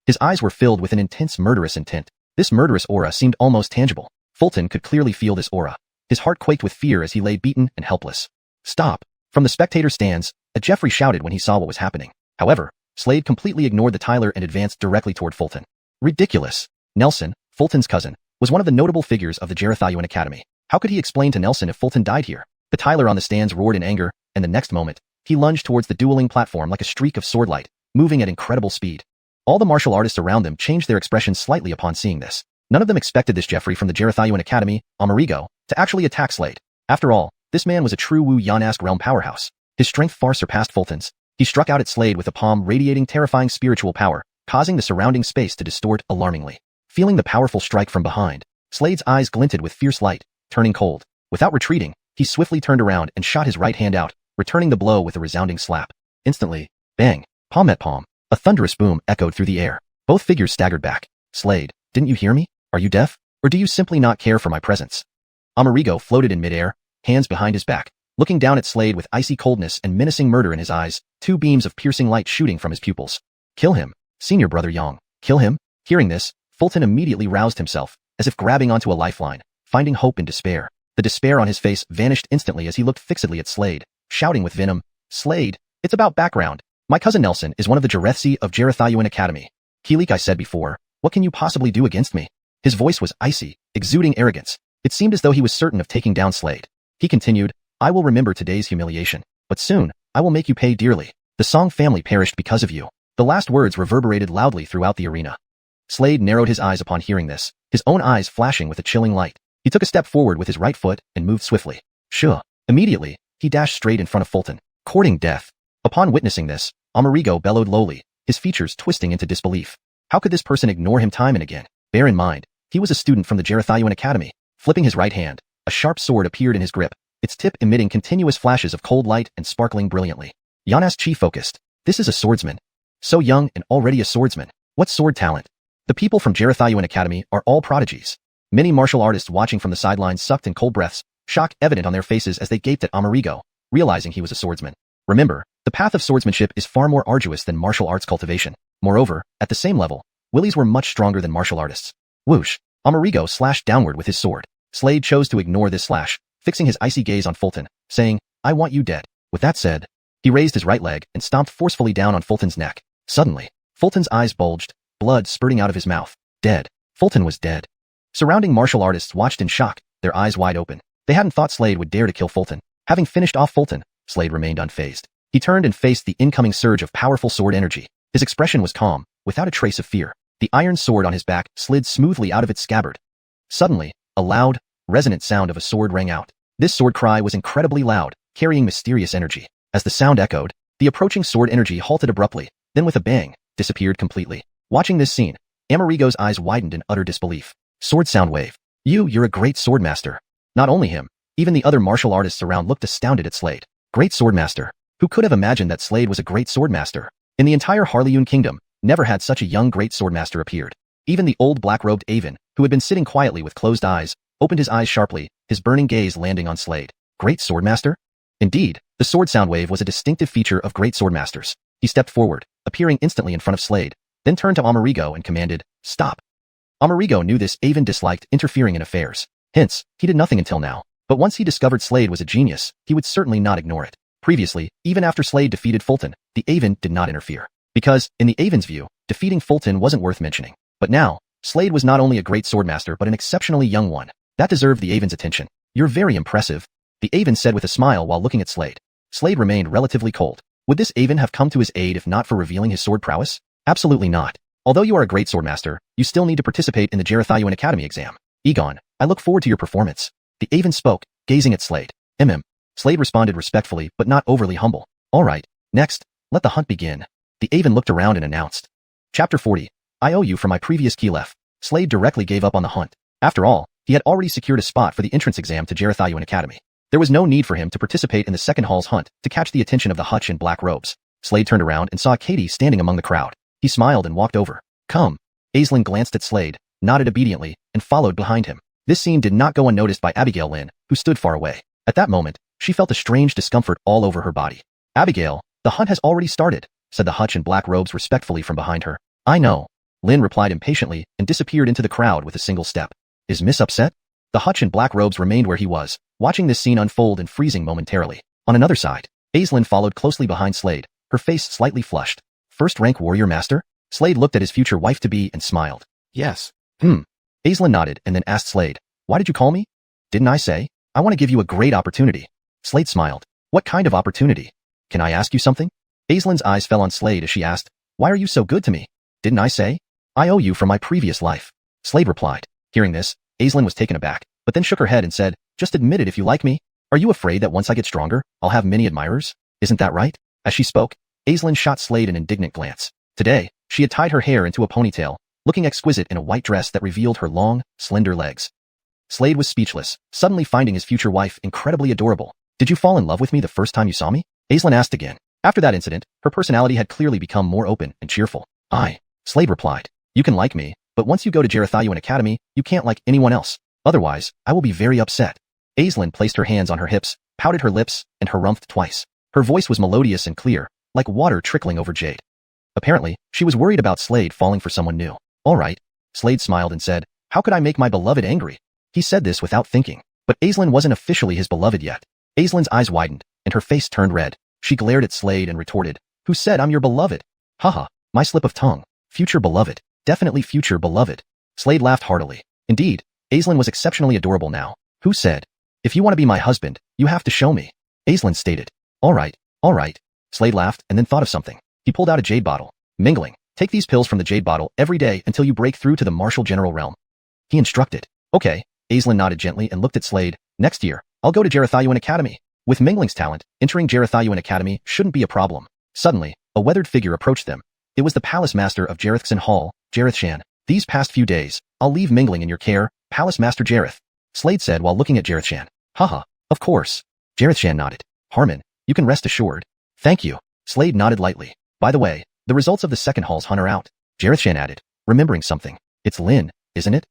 His eyes were filled with an intense murderous intent. This murderous aura seemed almost tangible. Fulton could clearly feel this aura. His heart quaked with fear as he lay beaten and helpless. Stop! From the spectator stands, Jeffrey shouted when he saw what was happening. However, Slade completely ignored the Tyler and advanced directly toward Fulton. Ridiculous! Nelson, Fulton's cousin, was one of the notable figures of the xiuxian Academy. How could he explain to Nelson if Fulton died here? The Tyler on the stands roared in anger, and the next moment, he lunged towards the dueling platform like a streak of swordlight, moving at incredible speed. All the martial artists around them changed their expressions slightly upon seeing this. None of them expected this Jeffrey from the xiuxian Academy, Amerigo, to actually attack Slade. After all, this man was a true Wu-Yan-esque realm powerhouse. His strength far surpassed Fulton's. He struck out at Slade with a palm radiating terrifying spiritual power, causing the surrounding space to distort alarmingly. Feeling the powerful strike from behind, Slade's eyes glinted with fierce light, turning cold. Without retreating, he swiftly turned around and shot his right hand out, returning the blow with a resounding slap. Instantly, bang, palm met palm. A thunderous boom echoed through the air. Both figures staggered back. Slade, didn't you hear me? Are you deaf? Or do you simply not care for my presence? Amerigo floated in midair, hands behind his back, looking down at Slade with icy coldness and menacing murder in his eyes, two beams of piercing light shooting from his pupils. Kill him, senior brother Yang. Kill him? Hearing this, Fulton immediately roused himself, as if grabbing onto a lifeline, finding hope in despair. The despair on his face vanished instantly as he looked fixedly at Slade, shouting with venom, Slade, it's about background. My cousin Nelson is one of the Jarethsi of xiuxian Academy. Like I said before, what can you possibly do against me? His voice was icy, exuding arrogance. It seemed as though he was certain of taking down Slade. He continued, I will remember today's humiliation, but soon, I will make you pay dearly. The Song family perished because of you. The last words reverberated loudly throughout the arena. Slade narrowed his eyes upon hearing this, his own eyes flashing with a chilling light. He took a step forward with his right foot and moved swiftly. Sure. Immediately, he dashed straight in front of Fulton, courting death. Upon witnessing this, Amerigo bellowed lowly, his features twisting into disbelief. How could this person ignore him time and again? Bear in mind, he was a student from the xiuxian Academy. Flipping his right hand, a sharp sword appeared in his grip, its tip emitting continuous flashes of cold light and sparkling brilliantly. Yana's chi focused. This is a swordsman. So young and already a swordsman. What sword talent? The people from xiuxian Academy are all prodigies. Many martial artists watching from the sidelines sucked in cold breaths, shock evident on their faces as they gaped at Amerigo, realizing he was a swordsman. Remember, the path of swordsmanship is far more arduous than martial arts cultivation. Moreover, at the same level, willies were much stronger than martial artists. Whoosh! Amerigo slashed downward with his sword. Slade chose to ignore this slash, fixing his icy gaze on Fulton, saying, I want you dead. With that said, he raised his right leg and stomped forcefully down on Fulton's neck. Suddenly, Fulton's eyes bulged, blood spurting out of his mouth. Dead. Fulton was dead. Surrounding martial artists watched in shock, their eyes wide open. They hadn't thought Slade would dare to kill Fulton. Having finished off Fulton, Slade remained unfazed. He turned and faced the incoming surge of powerful sword energy. His expression was calm, without a trace of fear. The iron sword on his back slid smoothly out of its scabbard. Suddenly, a loud, resonant sound of a sword rang out. This sword cry was incredibly loud, carrying mysterious energy. As the sound echoed, the approaching sword energy halted abruptly, then with a bang, disappeared completely. Watching this scene, Amerigo's eyes widened in utter disbelief. Sword sound wave. You're a great swordmaster. Not only him, even the other martial artists around looked astounded at Slade. Great swordmaster. Who could have imagined that Slade was a great swordmaster? In the entire Harleyun kingdom, never had such a young great swordmaster appeared. Even the old black-robed Avon, who had been sitting quietly with closed eyes, opened his eyes sharply, his burning gaze landing on Slade. Great swordmaster? Indeed, the sword sound wave was a distinctive feature of great swordmasters. He stepped forward, appearing instantly in front of Slade, then turned to Amerigo and commanded, Stop. Amerigo knew this Avon disliked interfering in affairs. Hence, he did nothing until now. But once he discovered Slade was a genius, he would certainly not ignore it. Previously, even after Slade defeated Fulton, the Avon did not interfere. Because, in the Avon's view, defeating Fulton wasn't worth mentioning. But now, Slade was not only a great swordmaster but an exceptionally young one. That deserved the Avon's attention. You're very impressive, the Avon said with a smile while looking at Slade. Slade remained relatively cold. Would this Avon have come to his aid if not for revealing his sword prowess? Absolutely not. Although you are a great swordmaster, you still need to participate in the xiuxian Academy exam. Egon, I look forward to your performance. The Avon spoke, gazing at Slade. Slade responded respectfully but not overly humble. All right, next, let the hunt begin. The Avon looked around and announced. Chapter 40. I owe you for my previous Kilef. Slade directly gave up on the hunt. After all, he had already secured a spot for the entrance exam to xiuxian Academy. There was no need for him to participate in the second hall's hunt to catch the attention of the hutch in black robes. Slade turned around and saw Katie standing among the crowd. He smiled and walked over. Come. Aislinn glanced at Slade, nodded obediently, and followed behind him. This scene did not go unnoticed by Abigail Lynn, who stood far away. At that moment, she felt a strange discomfort all over her body. Abigail, the hunt has already started, said the hutch in black robes respectfully from behind her. I know. Lynn replied impatiently and disappeared into the crowd with a single step. Is Miss upset? The Hutch in black robes remained where he was, watching this scene unfold and freezing momentarily. On another side, Aislinn followed closely behind Slade, her face slightly flushed. First-rank warrior master? Slade looked at his future wife-to-be and smiled. Yes. Aislinn nodded and then asked Slade, why did you call me? Didn't I say? I want to give you a great opportunity. Slade smiled. What kind of opportunity? Can I ask you something? Aislinn's eyes fell on Slade as she asked, why are you so good to me? Didn't I say? I owe you from my previous life. Slade replied. Hearing this, Aislinn was taken aback, but then shook her head and said, just admit it if you like me. Are you afraid that once I get stronger, I'll have many admirers? Isn't that right? As she spoke, Aislinn shot Slade an indignant glance. Today, she had tied her hair into a ponytail, looking exquisite in a white dress that revealed her long, slender legs. Slade was speechless, suddenly finding his future wife incredibly adorable. Did you fall in love with me the first time you saw me? Aislinn asked again. After that incident, her personality had clearly become more open and cheerful. Slade replied. You can like me, but once you go to xiuxian Academy, you can't like anyone else. Otherwise, I will be very upset. Aislinn placed her hands on her hips, pouted her lips, and harumphed twice. Her voice was melodious and clear, like water trickling over jade. Apparently, she was worried about Slade falling for someone new. All right. Slade smiled and said, how could I make my beloved angry? He said this without thinking, but Aislinn wasn't officially his beloved yet. Aislinn's eyes widened, and her face turned red. She glared at Slade and retorted, who said I'm your beloved? Haha, my slip of tongue. Future beloved. Definitely future beloved. Slade laughed heartily. Indeed, Aislinn was exceptionally adorable now. Who said? If you want to be my husband, you have to show me. Aislinn stated. All right. Slade laughed and then thought of something. He pulled out a jade bottle. Mingling. Take these pills from the jade bottle every day until you break through to the martial general realm. He instructed. Okay. Aislinn nodded gently and looked at Slade. Next year, I'll go to xiuxian Academy. With Mingling's talent, entering xiuxian Academy shouldn't be a problem. Suddenly, a weathered figure approached them. It was the palace master of Xiuxian Hall, xiuxian. These past few days, I'll leave Mingling in your care, Palace Master Jareth. Slade said while looking at xiuxian. Haha, of course. xiuxian nodded. Harmon, you can rest assured. Thank you. Slade nodded lightly. By the way, the results of the second hall's hunt are out. xiuxian added, remembering something. It's Lin, isn't it?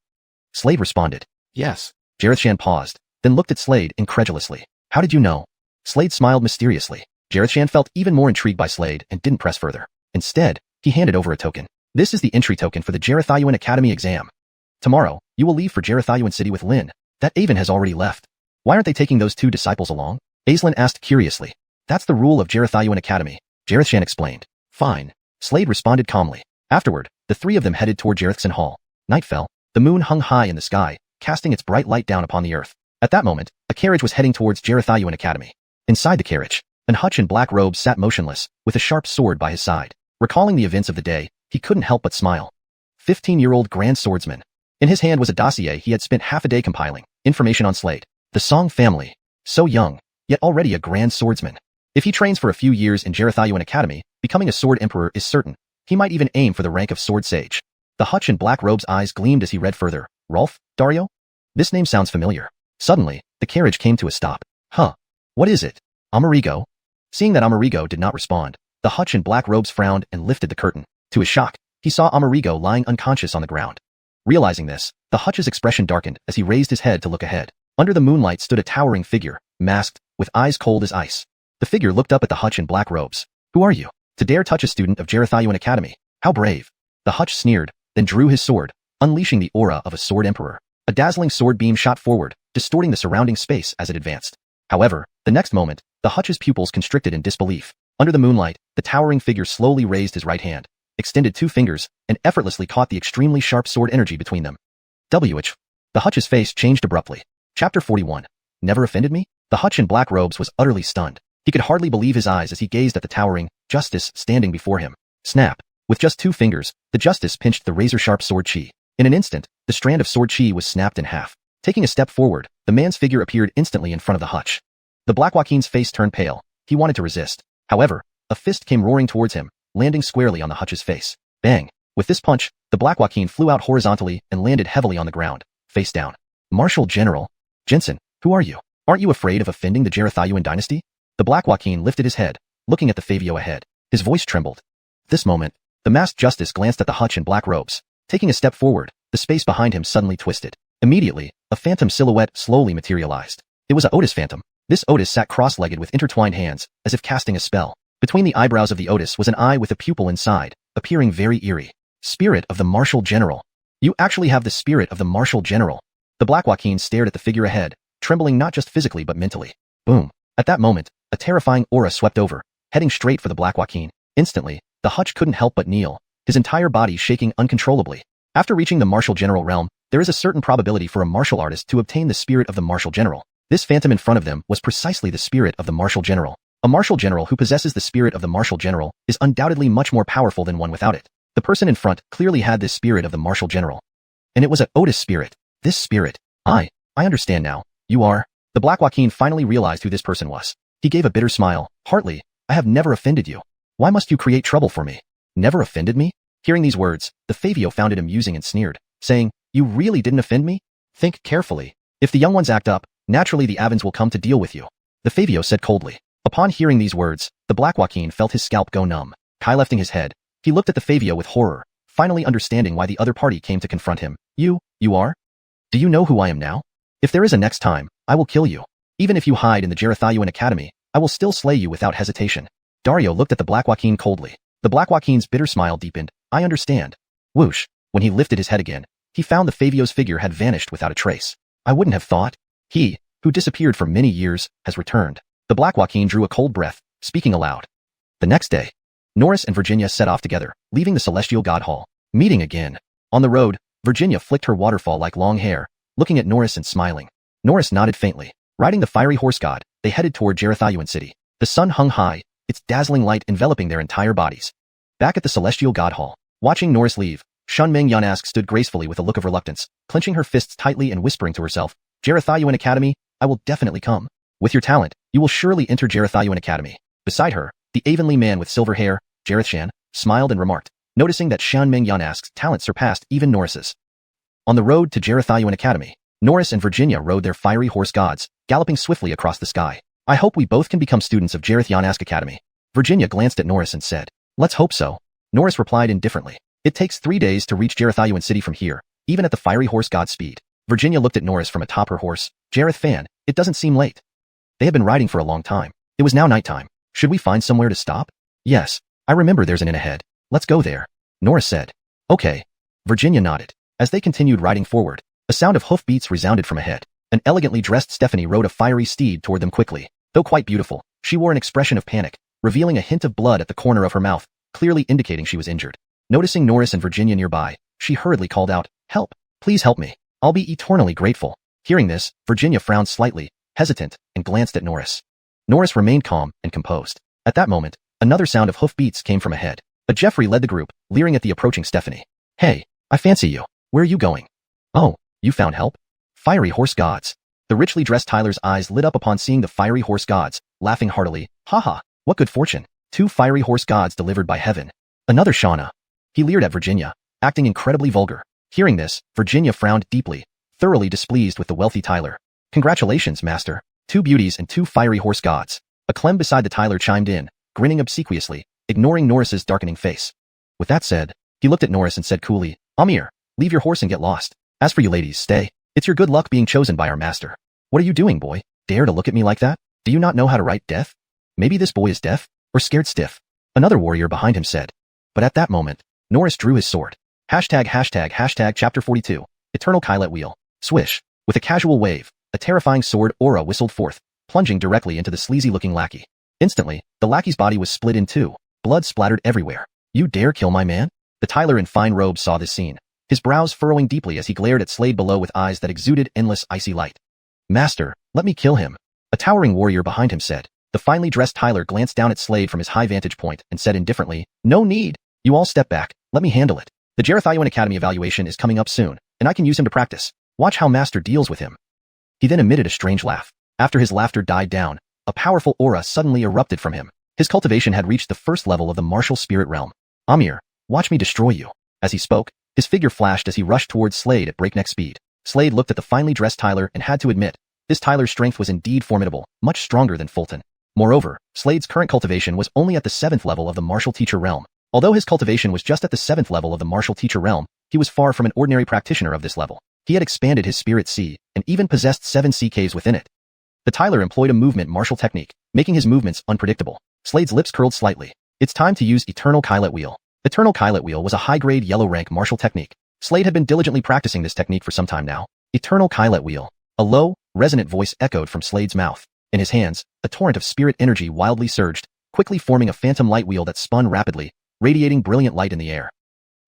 Slade responded. Yes. xiuxian paused, then looked at Slade incredulously. How did you know? Slade smiled mysteriously. xiuxian felt even more intrigued by Slade and didn't press further. Instead, he handed over a token. This is the entry token for the xiuxian Academy exam. Tomorrow, you will leave for xiuxian City with Lin. That Avon has already left. Why aren't they taking those two disciples along? Aislinn asked curiously. That's the rule of xiuxian Academy. xiuxian explained. Fine. Slade responded calmly. Afterward, the three of them headed toward Xiuxian Hall. Night fell. The moon hung high in the sky, casting its bright light down upon the earth. At that moment, a carriage was heading towards xiuxian Academy. Inside the carriage, an Hutch in black robes sat motionless, with a sharp sword by his side. Recalling the events of the day, he couldn't help but smile. 15-year-old grand swordsman. In his hand was a dossier he had spent half a day compiling, information on Slade. The Song family. So young, yet already a grand swordsman. If he trains for a few years in xiuxian Academy, becoming a sword emperor is certain. He might even aim for the rank of sword sage. The Hutch in black robes' eyes gleamed as he read further. Rolf? Dario? This name sounds familiar. Suddenly, the carriage came to a stop. Huh. What is it? Amerigo? Seeing that Amerigo did not respond, the Hutch in black robes frowned and lifted the curtain. To his shock, he saw Amerigo lying unconscious on the ground. Realizing this, the Hutch's expression darkened as he raised his head to look ahead. Under the moonlight stood a towering figure, masked, with eyes cold as ice. The figure looked up at the Hutch in black robes. Who are you? To dare touch a student of xiuxian Academy? How brave. The Hutch sneered, then drew his sword, unleashing the aura of a sword emperor. A dazzling sword beam shot forward, distorting the surrounding space as it advanced. However, the next moment, the Hutch's pupils constricted in disbelief. Under the moonlight, the towering figure slowly raised his right hand, extended two fingers, and effortlessly caught the extremely sharp sword energy between them. The Hutch's face changed abruptly. Chapter 41. Never offended me? The Hutch in black robes was utterly stunned. He could hardly believe his eyes as he gazed at the towering Justice standing before him. Snap. With just two fingers, the Justice pinched the razor-sharp sword chi. In an instant, the strand of sword chi was snapped in half. Taking a step forward, the man's figure appeared instantly in front of the Hutch. The Black Joaquin's face turned pale. He wanted to resist. However, a fist came roaring towards him, landing squarely on the Hutch's face. Bang! With this punch, the Black Joaquin flew out horizontally and landed heavily on the ground, face down. Marshal General? Jensen, who are you? Aren't you afraid of offending the xiuxian dynasty? The Black Joaquin lifted his head, looking at the Favio ahead. His voice trembled. At this moment, the masked Justice glanced at the Hutch in black robes. Taking a step forward, the space behind him suddenly twisted. Immediately, a phantom silhouette slowly materialized. It was a Otis phantom. This Otis sat cross-legged with intertwined hands, as if casting a spell. Between the eyebrows of the Otis was an eye with a pupil inside, appearing very eerie. Spirit of the Marshal General. You actually have the spirit of the Marshal General. The Black Joaquin stared at the figure ahead, trembling not just physically but mentally. Boom. At that moment, a terrifying aura swept over, heading straight for the Black Joaquin. Instantly, the Hutch couldn't help but kneel, his entire body shaking uncontrollably. After reaching the martial general realm, there is a certain probability for a martial artist to obtain the spirit of the martial general. This phantom in front of them was precisely the spirit of the martial general. A martial general who possesses the spirit of the martial general is undoubtedly much more powerful than one without it. The person in front clearly had this spirit of the martial general. And it was a Otis spirit. This spirit. I understand now. You are. The Black Joaquin finally realized who this person was. He gave a bitter smile. Hartley, I have never offended you. Why must you create trouble for me? Never offended me? Hearing these words, the Favio found it amusing and sneered, saying, you really didn't offend me? Think carefully. If the young ones act up, naturally the Avens will come to deal with you. The Favio said coldly. Upon hearing these words, the Black Joaquin felt his scalp go numb. Kai lifting his head, he looked at the Favio with horror, finally understanding why the other party came to confront him. You are? Do you know who I am now? If there is a next time, I will kill you. Even if you hide in the xiuxian Academy, I will still slay you without hesitation. Dario looked at the Black Joaquin coldly. The Black Joaquin's bitter smile deepened. I understand. Whoosh. When he lifted his head again, he found the Favio's figure had vanished without a trace. I wouldn't have thought. He, who disappeared for many years, has returned. The Black Joaquin drew a cold breath, speaking aloud. The next day, Norris and Virginia set off together, leaving the Celestial God Hall. Meeting again. On the road, Virginia flicked her waterfall-like long hair, looking at Norris and smiling. Norris nodded faintly. Riding the fiery horse god, they headed toward xiuxian City. The sun hung high, its dazzling light enveloping their entire bodies. Back at the Celestial God Hall, watching Norris leave, xuanhuan stood gracefully with a look of reluctance, clenching her fists tightly and whispering to herself, xiuxian Academy, I will definitely come. With your talent, you will surely enter xiuxian Academy. Beside her, the Avonlea man with silver hair, xiuxian, smiled and remarked, noticing that xuanhuan's talent surpassed even Norris's. On the road to xiuxian Academy, Norris and Virginia rode their fiery horse gods, galloping swiftly across the sky. I hope we both can become students of xiuxian Academy. Virginia glanced at Norris and said, let's hope so. Norris replied indifferently. It takes 3 days to reach xiuxian City from here, even at the fiery horse god's speed. Virginia looked at Norris from atop her horse. Jareth Fan, it doesn't seem late. They had been riding for a long time. It was now nighttime. Should we find somewhere to stop? Yes. I remember there's an inn ahead. Let's go there. Norris said. Okay. Virginia nodded. As they continued riding forward, a sound of hoofbeats resounded from ahead. An elegantly dressed Stephanie rode a fiery steed toward them quickly. Though quite beautiful, she wore an expression of panic, revealing a hint of blood at the corner of her mouth, clearly indicating she was injured. Noticing Norris and Virginia nearby, she hurriedly called out, help! Please help me. I'll be eternally grateful. Hearing this, Virginia frowned slightly, hesitant, and glanced at Norris. Norris remained calm and composed. At that moment, another sound of hoofbeats came from ahead. But Jeffrey led the group, leering at the approaching Stephanie. Hey, I fancy you. Where are you going? Oh, you found help? Fiery horse gods. The richly dressed Tyler's eyes lit up upon seeing the fiery horse gods, laughing heartily. Haha, what good fortune. 2 fiery horse gods delivered by heaven. Another Shauna. He leered at Virginia, acting incredibly vulgar. Hearing this, Virginia frowned deeply, thoroughly displeased with the wealthy Tyler. Congratulations, master. 2 beauties and 2 fiery horse gods. A Clem beside the Tyler chimed in, grinning obsequiously, ignoring Norris's darkening face. With that said, he looked at Norris and said coolly, Amir, leave your horse and get lost. As for you ladies, stay. It's your good luck being chosen by our master. What are you doing, boy? Dare to look at me like that? Do you not know how to write death? Maybe this boy is deaf? Or scared stiff? Another warrior behind him said. But at that moment, Norris drew his sword. Hashtag chapter 42. Eternal Kylet Wheel. Swish. With a casual wave, a terrifying sword aura whistled forth, plunging directly into the sleazy-looking lackey. Instantly, the lackey's body was split in 2. Blood splattered everywhere. You dare kill my man? The Tyler in fine robes saw this scene, his brows furrowing deeply as he glared at Slade below with eyes that exuded endless icy light. Master, let me kill him. A towering warrior behind him said. The finely dressed Tyler glanced down at Slade from his high vantage point and said indifferently, no need. You all step back. Let me handle it. The xiuxian Academy evaluation is coming up soon, and I can use him to practice. Watch how Master deals with him. He then emitted a strange laugh. After his laughter died down, a powerful aura suddenly erupted from him. His cultivation had reached the 1st level of the martial spirit realm. Amir, watch me destroy you. As he spoke, his figure flashed as he rushed towards Slade at breakneck speed. Slade looked at the finely dressed Tyler and had to admit, this Tyler's strength was indeed formidable, much stronger than Fulton. Moreover, Slade's current cultivation was only at the 7th level of the martial teacher realm. Although his cultivation was just at the 7th level of the martial teacher realm, he was far from an ordinary practitioner of this level. He had expanded his spirit sea, and even possessed 7 sea caves within it. The Tyler employed a movement martial technique, making his movements unpredictable. Slade's lips curled slightly. It's time to use Eternal Kylet Wheel. Eternal Kylet Wheel was a high-grade yellow rank martial technique. Slade had been diligently practicing this technique for some time now. Eternal Kylet Wheel. A low, resonant voice echoed from Slade's mouth. In his hands, a torrent of spirit energy wildly surged, quickly forming a phantom light wheel that spun rapidly, radiating brilliant light in the air.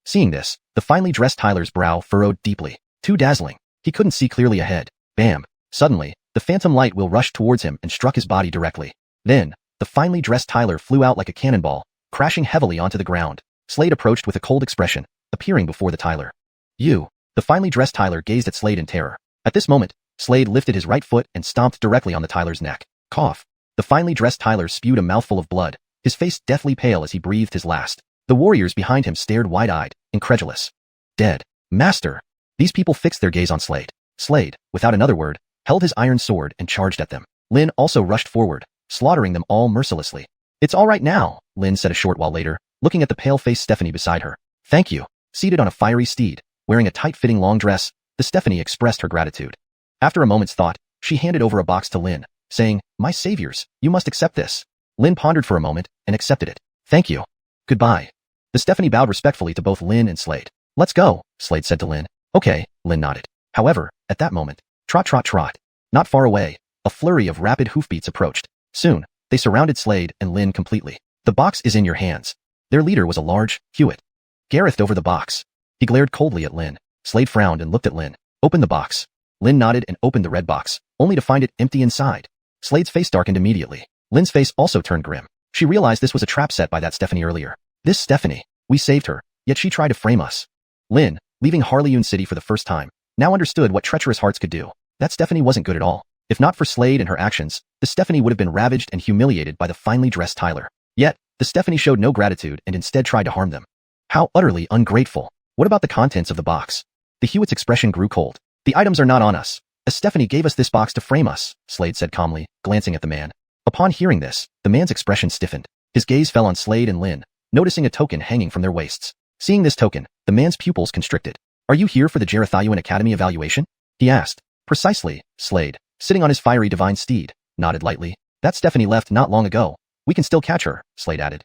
Seeing this, the finely dressed Tyler's brow furrowed deeply. Too dazzling. He couldn't see clearly ahead. Bam! Suddenly, the phantom light wheel rushed towards him and struck his body directly. Then, the finely dressed Tyler flew out like a cannonball, crashing heavily onto the ground. Slade approached with a cold expression, appearing before the Tyler. You! The finely dressed Tyler gazed at Slade in terror. At this moment, Slade lifted his right foot and stomped directly on the Tyler's neck. Cough! The finely dressed Tyler spewed a mouthful of blood, his face deathly pale as he breathed his last. The warriors behind him stared wide-eyed, incredulous. Dead. Master! These people fixed their gaze on Slade. Slade, without another word, held his iron sword and charged at them. Lin also rushed forward, slaughtering them all mercilessly. It's all right now, Lin said a short while later, looking at the pale-faced Stephanie beside her. Thank you. Seated on a fiery steed, wearing a tight-fitting long dress, the Stephanie expressed her gratitude. After a moment's thought, she handed over a box to Lin, saying, My saviors, you must accept this. Lin pondered for a moment and accepted it. Thank you. Goodbye. The Stephanie bowed respectfully to both Lin and Slade. Let's go, Slade said to Lin. Okay, Lin nodded. However, at that moment, trot trot trot. Not far away, a flurry of rapid hoofbeats approached. Soon, they surrounded Slade and Lin completely. The box is in your hands. Their leader was a large Hewitt. Gareth over the box. He glared coldly at Lin. Slade frowned and looked at Lin. Open the box. Lin nodded and opened the red box, only to find it empty inside. Slade's face darkened immediately. Lin's face also turned grim. She realized this was a trap set by that Stephanie earlier. This Stephanie. We saved her, yet she tried to frame us. Lin, leaving Harleyun City for the first time, now understood what treacherous hearts could do. That Stephanie wasn't good at all. If not for Slade and her actions, the Stephanie would have been ravaged and humiliated by the finely dressed Tyler. Yet, the Stephanie showed no gratitude and instead tried to harm them. How utterly ungrateful. What about the contents of the box? The Hewitt's expression grew cold. The items are not on us. As Stephanie gave us this box to frame us, Slade said calmly, glancing at the man. Upon hearing this, the man's expression stiffened. His gaze fell on Slade and Lin, noticing a token hanging from their waists. Seeing this token, the man's pupils constricted. Are you here for the Xuanhuan Academy evaluation? He asked. Precisely, Slade, sitting on his fiery divine steed, nodded lightly. That Stephanie left not long ago. We can still catch her, Slade added.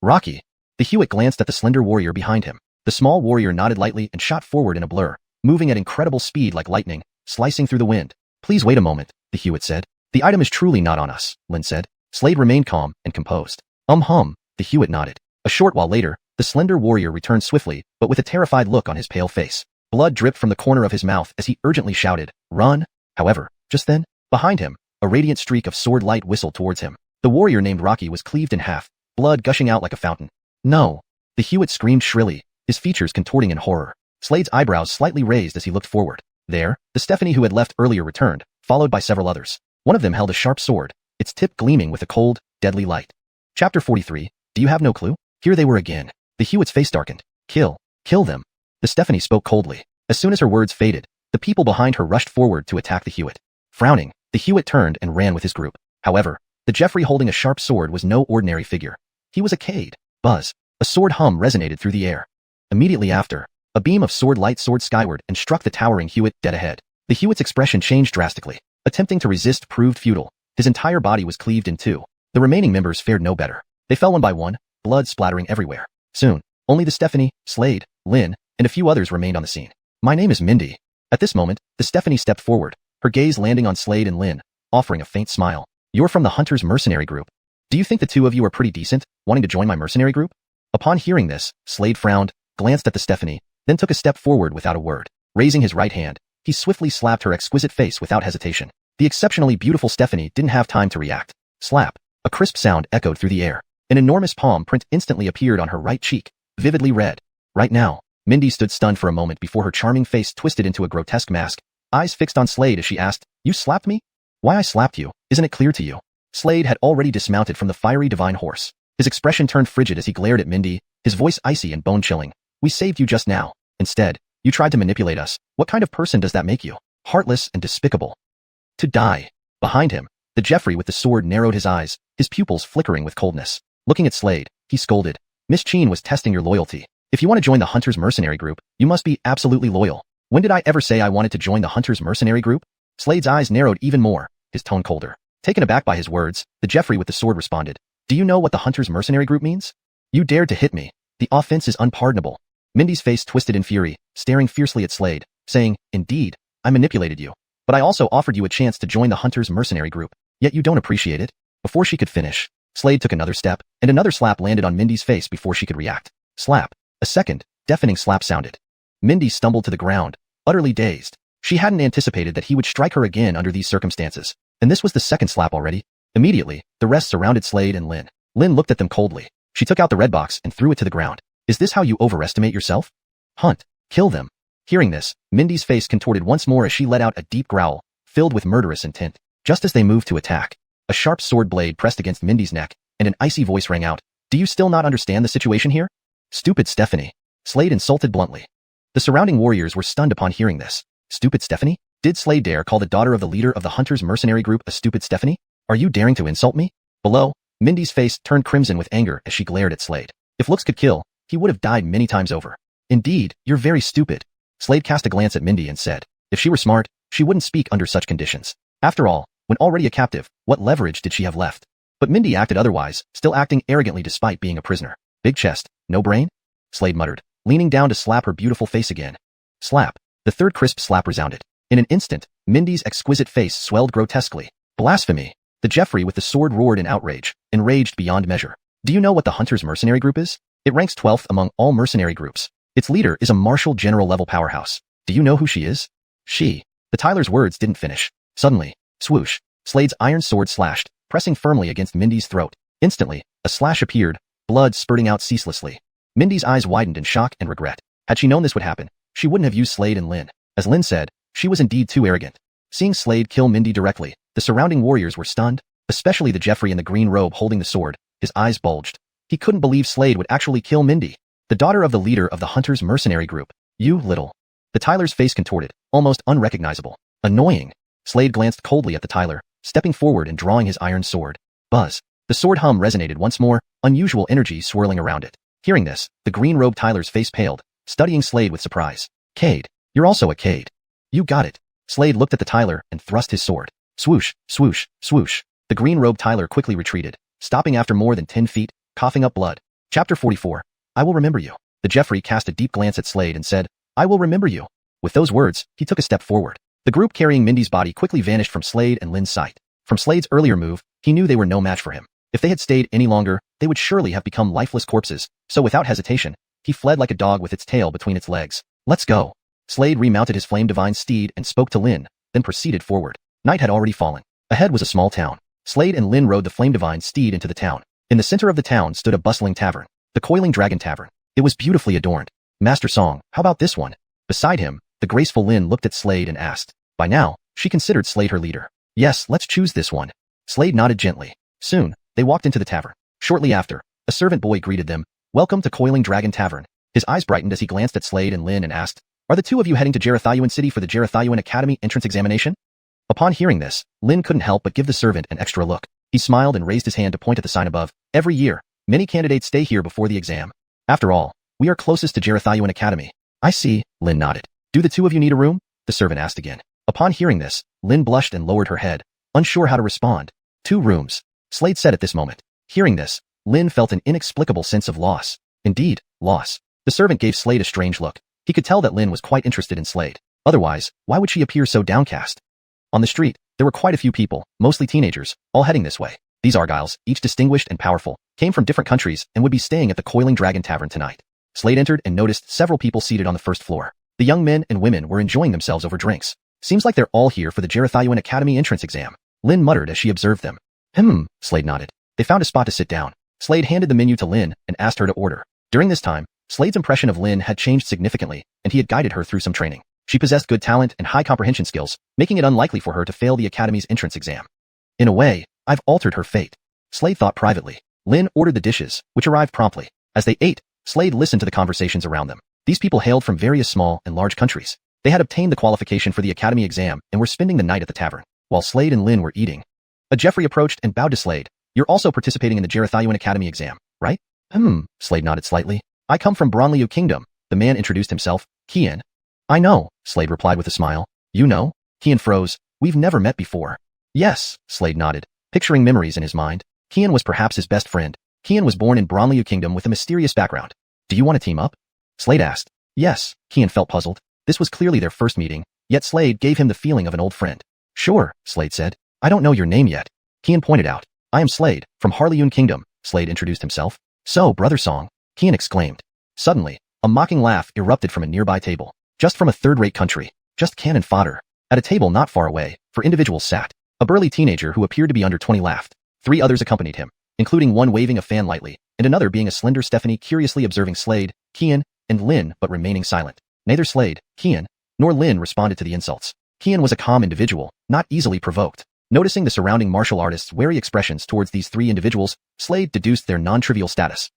Rocky. The Hewitt glanced at the slender warrior behind him. The small warrior nodded lightly and shot forward in a blur, moving at incredible speed like lightning, slicing through the wind. Please wait a moment, the Hewitt said. The item is truly not on us, Lin said. Slade remained calm and composed. The Hewitt nodded. A short while later, the slender warrior returned swiftly, but with a terrified look on his pale face. Blood dripped from the corner of his mouth as he urgently shouted, Run! However, just then, behind him, a radiant streak of sword light whistled towards him. The warrior named Rocky was cleaved in half, blood gushing out like a fountain. No! The Hewitt screamed shrilly, his features contorting in horror. Slade's eyebrows slightly raised as he looked forward. There, the Stephanie who had left earlier returned, followed by several others. One of them held a sharp sword, its tip gleaming with a cold, deadly light. Chapter 43. Do you have no clue? Here they were again. The Hewitt's face darkened. Kill them. The Stephanie spoke coldly. As soon as her words faded, the people behind her rushed forward to attack the Hewitt. Frowning, the Hewitt turned and ran with his group. However, the Jeffrey holding a sharp sword was no ordinary figure. He was a Cade. Buzz. A sword hum resonated through the air. Immediately after, a beam of sword light soared skyward and struck the towering Hewitt dead ahead. The Hewitt's expression changed drastically. Attempting to resist proved futile. His entire body was cleaved in two. The remaining members fared no better. They fell one by one, blood splattering everywhere. Soon, only the Stephanie, Slade, Lin, and a few others remained on the scene. My name is Mindy. At this moment, the Stephanie stepped forward, her gaze landing on Slade and Lin, offering a faint smile. You're from the Hunters Mercenary Group. Do you think the two of you are pretty decent, wanting to join my mercenary group? Upon hearing this, Slade frowned, glanced at the Stephanie, then took a step forward without a word. Raising his right hand, he swiftly slapped her exquisite face without hesitation. The exceptionally beautiful Stephanie didn't have time to react. Slap. A crisp sound echoed through the air. An enormous palm print instantly appeared on her right cheek, vividly red. Right now, Mindy stood stunned for a moment before her charming face twisted into a grotesque mask, eyes fixed on Slade as she asked, You slapped me? Why I slapped you, isn't it clear to you? Slade had already dismounted from the fiery divine horse. His expression turned frigid as he glared at Mindy, his voice icy and bone-chilling. We saved you just now. Instead, you tried to manipulate us. What kind of person does that make you? Heartless and despicable. To die. Behind him, the Jeffrey with the sword narrowed his eyes, his pupils flickering with coldness. Looking at Slade, he scolded. Miss Cheen was testing your loyalty. If you want to join the Hunters Mercenary Group, you must be absolutely loyal. When did I ever say I wanted to join the Hunters Mercenary Group? Slade's eyes narrowed even more, his tone colder. Taken aback by his words, the Jeffrey with the sword responded. Do you know what the Hunters Mercenary Group means? You dared to hit me. The offense is unpardonable. Mindy's face twisted in fury, staring fiercely at Slade, saying, Indeed, I manipulated you. But I also offered you a chance to join the Hunter's mercenary group, yet you don't appreciate it? Before she could finish, Slade took another step, and another slap landed on Mindy's face before she could react. Slap. A second, deafening slap sounded. Mindy stumbled to the ground, utterly dazed. She hadn't anticipated that he would strike her again under these circumstances, and this was the second slap already. Immediately, the rest surrounded Slade and Lynn. Lynn looked at them coldly. She took out the red box and threw it to the ground. Is this how you overestimate yourself? Hunt. Kill them. Hearing this, Mindy's face contorted once more as she let out a deep growl, filled with murderous intent. Just as they moved to attack, a sharp sword blade pressed against Mindy's neck, and an icy voice rang out. Do you still not understand the situation here? Stupid Stephanie. Slade insulted bluntly. The surrounding warriors were stunned upon hearing this. Stupid Stephanie? Did Slade dare call the daughter of the leader of the Hunter's mercenary group a stupid Stephanie? Are you daring to insult me? Below, Mindy's face turned crimson with anger as she glared at Slade. If looks could kill, he would have died many times over. Indeed, you're very stupid. Slade cast a glance at Mindy and said, if she were smart, she wouldn't speak under such conditions. After all, when already a captive, what leverage did she have left? But Mindy acted otherwise, still acting arrogantly despite being a prisoner. Big chest, no brain? Slade muttered, leaning down to slap her beautiful face again. Slap. The third crisp slap resounded. In an instant, Mindy's exquisite face swelled grotesquely. Blasphemy. The Jeffrey with the sword roared in outrage, enraged beyond measure. Do you know what the Hunter's mercenary group is? It ranks 12th among all mercenary groups. Its leader is a martial general level powerhouse. Do you know who she is? She. The Tyler's words didn't finish. Suddenly, swoosh, Slade's iron sword slashed, pressing firmly against Mindy's throat. Instantly, a slash appeared, blood spurting out ceaselessly. Mindy's eyes widened in shock and regret. Had she known this would happen, she wouldn't have used Slade and Lynn. As Lynn said, she was indeed too arrogant. Seeing Slade kill Mindy directly, the surrounding warriors were stunned, especially the Jeffrey in the green robe holding the sword. His eyes bulged. He couldn't believe Slade would actually kill Mindy, the daughter of the leader of the Hunter's mercenary group. You little. The Tyler's face contorted, almost unrecognizable. Annoying. Slade glanced coldly at the Tyler, stepping forward and drawing his iron sword. Buzz. The sword hum resonated once more, unusual energy swirling around it. Hearing this, the green-robed Tyler's face paled, studying Slade with surprise. Cade. You're also a Cade. You got it. Slade looked at the Tyler and thrust his sword. Swoosh, swoosh, swoosh. The green-robed Tyler quickly retreated, stopping after more than 10 feet, coughing up blood. Chapter 44. I will remember you. The Jeffrey cast a deep glance at Slade and said, I will remember you. With those words, he took a step forward. The group carrying Mindy's body quickly vanished from Slade and Lynn's sight. From Slade's earlier move, he knew they were no match for him. If they had stayed any longer, they would surely have become lifeless corpses, so without hesitation, he fled like a dog with its tail between its legs. Let's go. Slade remounted his Flame Divine steed and spoke to Lynn, then proceeded forward. Night had already fallen. Ahead was a small town. Slade and Lynn rode the Flame Divine steed into the town. In the center of the town stood a bustling tavern, the Coiling Dragon Tavern. It was beautifully adorned. Master Song, how about this one? Beside him, the graceful Lynn looked at Slade and asked. By now, she considered Slade her leader. Yes, let's choose this one. Slade nodded gently. Soon, they walked into the tavern. Shortly after, a servant boy greeted them. Welcome to Coiling Dragon Tavern. His eyes brightened as he glanced at Slade and Lynn and asked, Are the two of you heading to xuanhuan City for the xuanhuan Academy entrance examination? Upon hearing this, Lynn couldn't help but give the servant an extra look. He smiled and raised his hand to point at the sign above. Every year, many candidates stay here before the exam. After all, we are closest to xuanhuan Academy. I see, Lynn nodded. Do the two of you need a room? The servant asked again. Upon hearing this, Lynn blushed and lowered her head, unsure how to respond. 2 rooms, Slade said at this moment. Hearing this, Lynn felt an inexplicable sense of loss. Indeed, loss. The servant gave Slade a strange look. He could tell that Lynn was quite interested in Slade. Otherwise, why would she appear so downcast? On the street, there were quite a few people, mostly teenagers, all heading this way. These Argyles, each distinguished and powerful, came from different countries and would be staying at the Coiling Dragon Tavern tonight. Slade entered and noticed several people seated on the first floor. The young men and women were enjoying themselves over drinks. Seems like they're all here for the xuanhuan Academy entrance exam. Lynn muttered as she observed them. Slade nodded. They found a spot to sit down. Slade handed the menu to Lynn and asked her to order. During this time, Slade's impression of Lynn had changed significantly, and he had guided her through some training. She possessed good talent and high comprehension skills, making it unlikely for her to fail the Academy's entrance exam. In a way, I've altered her fate. Slade thought privately. Lynn ordered the dishes, which arrived promptly. As they ate, Slade listened to the conversations around them. These people hailed from various small and large countries. They had obtained the qualification for the Academy exam and were spending the night at the tavern, while Slade and Lynn were eating. A Jeffrey approached and bowed to Slade. You're also participating in the xuanhuan Academy exam, right? Slade nodded slightly. I come from Bronliu Kingdom. The man introduced himself. Xian. I know, Slade replied with a smile. You know? Xian froze. We've never met before. Yes, Slade nodded, picturing memories in his mind. Xian was perhaps his best friend. Xian was born in Bronliu Kingdom with a mysterious background. Do you want to team up? Slade asked. Yes, Xian felt puzzled. This was clearly their first meeting, yet Slade gave him the feeling of an old friend. Sure, Slade said. I don't know your name yet. Kian pointed out. I am Slade, from Harleyun Kingdom, Slade introduced himself. So, Brother Song, Kian exclaimed. Suddenly, a mocking laugh erupted from a nearby table. Just from a third-rate country. Just cannon fodder. At a table not far away, 4 individuals sat. A burly teenager who appeared to be under 20 laughed. 3 others accompanied him, including one waving a fan lightly, and another being a slender Stephanie curiously observing Slade, Kian, and Lin but remaining silent. Neither Slade, Kian, nor Lin responded to the insults. Kian was a calm individual, not easily provoked. Noticing the surrounding martial artists' wary expressions towards these 3 individuals, Slade deduced their non-trivial status.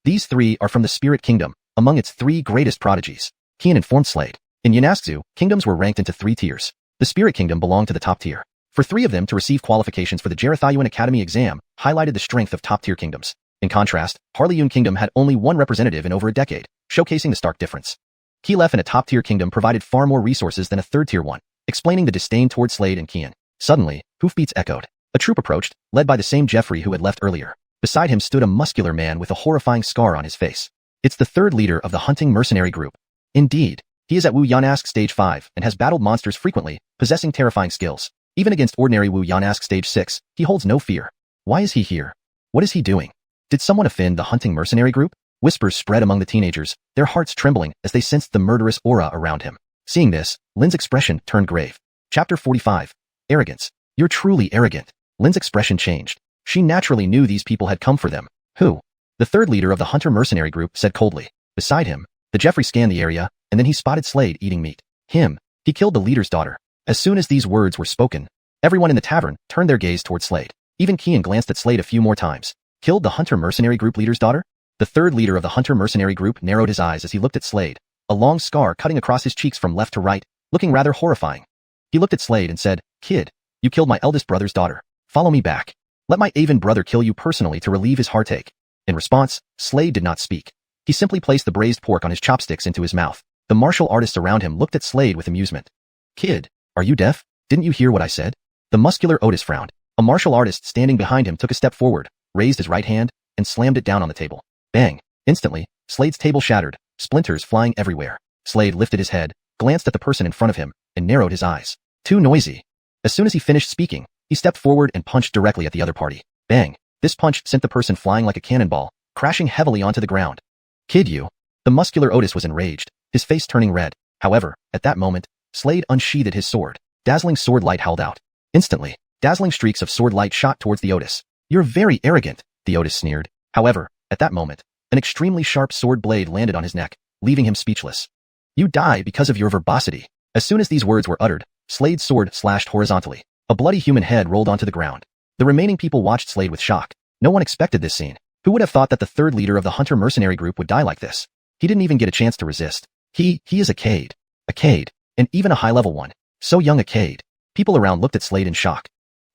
These 3 are from the Spirit Kingdom, among its 3 greatest prodigies. Kian informed Slade. In Yanaxu, kingdoms were ranked into 3 tiers. The Spirit Kingdom belonged to the top tier. For 3 of them to receive qualifications for the Xerathayuan Academy exam highlighted the strength of top-tier kingdoms. In contrast, Harleyun Kingdom had only 1 representative in over a decade, showcasing the stark difference. Kilef in a top-tier kingdom provided far more resources than a third-tier one, explaining the disdain towards Slade and Kian. Suddenly, hoofbeats echoed. A troop approached, led by the same Jeffrey who had left earlier. Beside him stood a muscular man with a horrifying scar on his face. It's the 3rd leader of the hunting mercenary group. Indeed, he is at Wu Yanask Stage 5 and has battled monsters frequently, possessing terrifying skills. Even against ordinary Wu Yanask Stage 6, he holds no fear. Why is he here? What is he doing? Did someone offend the hunting mercenary group? Whispers spread among the teenagers, their hearts trembling as they sensed the murderous aura around him. Seeing this, Lin's expression turned grave. Chapter 45. Arrogance. You're truly arrogant. Lin's expression changed. She naturally knew these people had come for them. Who? The 3rd leader of the hunter mercenary group said coldly. Beside him, the Jeffrey scanned the area, and then he spotted Slade eating meat. Him. He killed the leader's daughter. As soon as these words were spoken, everyone in the tavern turned their gaze toward Slade. Even Kian glanced at Slade a few more times. Killed the hunter mercenary group leader's daughter? The 3rd leader of the hunter mercenary group narrowed his eyes as he looked at Slade, a long scar cutting across his cheeks from left to right, looking rather horrifying. He looked at Slade and said, Kid, you killed my eldest brother's daughter. Follow me back. Let my Aven brother kill you personally to relieve his heartache. In response, Slade did not speak. He simply placed the braised pork on his chopsticks into his mouth. The martial artists around him looked at Slade with amusement. Kid, are you deaf? Didn't you hear what I said? The muscular Otis frowned. A martial artist standing behind him took a step forward, raised his right hand, and slammed it down on the table. Bang! Instantly, Slade's table shattered, splinters flying everywhere. Slade lifted his head, glanced at the person in front of him, and narrowed his eyes. Too noisy. As soon as he finished speaking, he stepped forward and punched directly at the other party. Bang! This punch sent the person flying like a cannonball, crashing heavily onto the ground. Kid you! The muscular Otis was enraged, his face turning red. However, at that moment, Slade unsheathed his sword. Dazzling sword light held out. Instantly, dazzling streaks of sword light shot towards the Otis. You're very arrogant, the Otis sneered. However, at that moment, an extremely sharp sword blade landed on his neck, leaving him speechless. You die because of your verbosity. As soon as these words were uttered, Slade's sword slashed horizontally. A bloody human head rolled onto the ground. The remaining people watched Slade with shock. No one expected this scene. Who would have thought that the 3rd leader of the hunter mercenary group would die like this? He didn't even get a chance to resist. He is a Cade. A Cade. And even a high-level one. So young a Cade. People around looked at Slade in shock.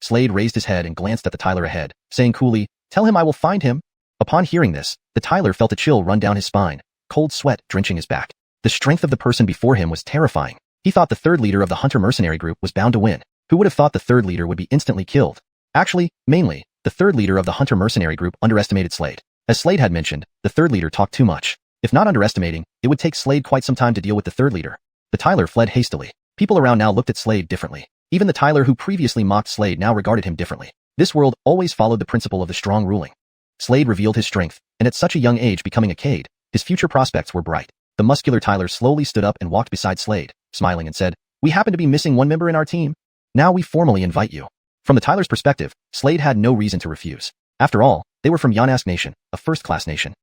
Slade raised his head and glanced at the Tyler ahead, saying coolly, Tell him I will find him. Upon hearing this, the Tyler felt a chill run down his spine, cold sweat drenching his back. The strength of the person before him was terrifying. He thought the 3rd leader of the hunter mercenary group was bound to win. Who would have thought the 3rd leader would be instantly killed? Actually, mainly, the 3rd leader of the hunter mercenary group underestimated Slade. As Slade had mentioned, the 3rd leader talked too much. If not underestimating, it would take Slade quite some time to deal with the 3rd leader. The Tyler fled hastily. People around now looked at Slade differently. Even the Tyler who previously mocked Slade now regarded him differently. This world always followed the principle of the strong ruling. Slade revealed his strength, and at such a young age becoming a Cade, his future prospects were bright. The muscular Tyler slowly stood up and walked beside Slade, smiling and said, We happen to be missing one member in our team. Now we formally invite you. From the Tyler's perspective, Slade had no reason to refuse. After all, they were from Yanask Nation, a first-class nation.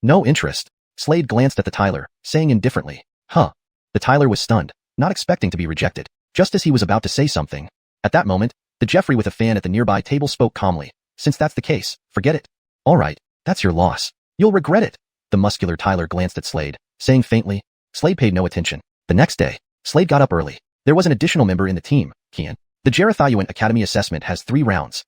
No interest. Slade glanced at the Tyler, saying indifferently, Huh. The Tyler was stunned, not expecting to be rejected. Just as he was about to say something. At that moment, the Jeffrey with a fan at the nearby table spoke calmly. Since that's the case, forget it. All right, that's your loss. You'll regret it. The muscular Tyler glanced at Slade, saying faintly. Slade paid no attention. The next day, Slade got up early. There was an additional member in the team, Kian. The Xerathayuan Academy assessment has 3 rounds.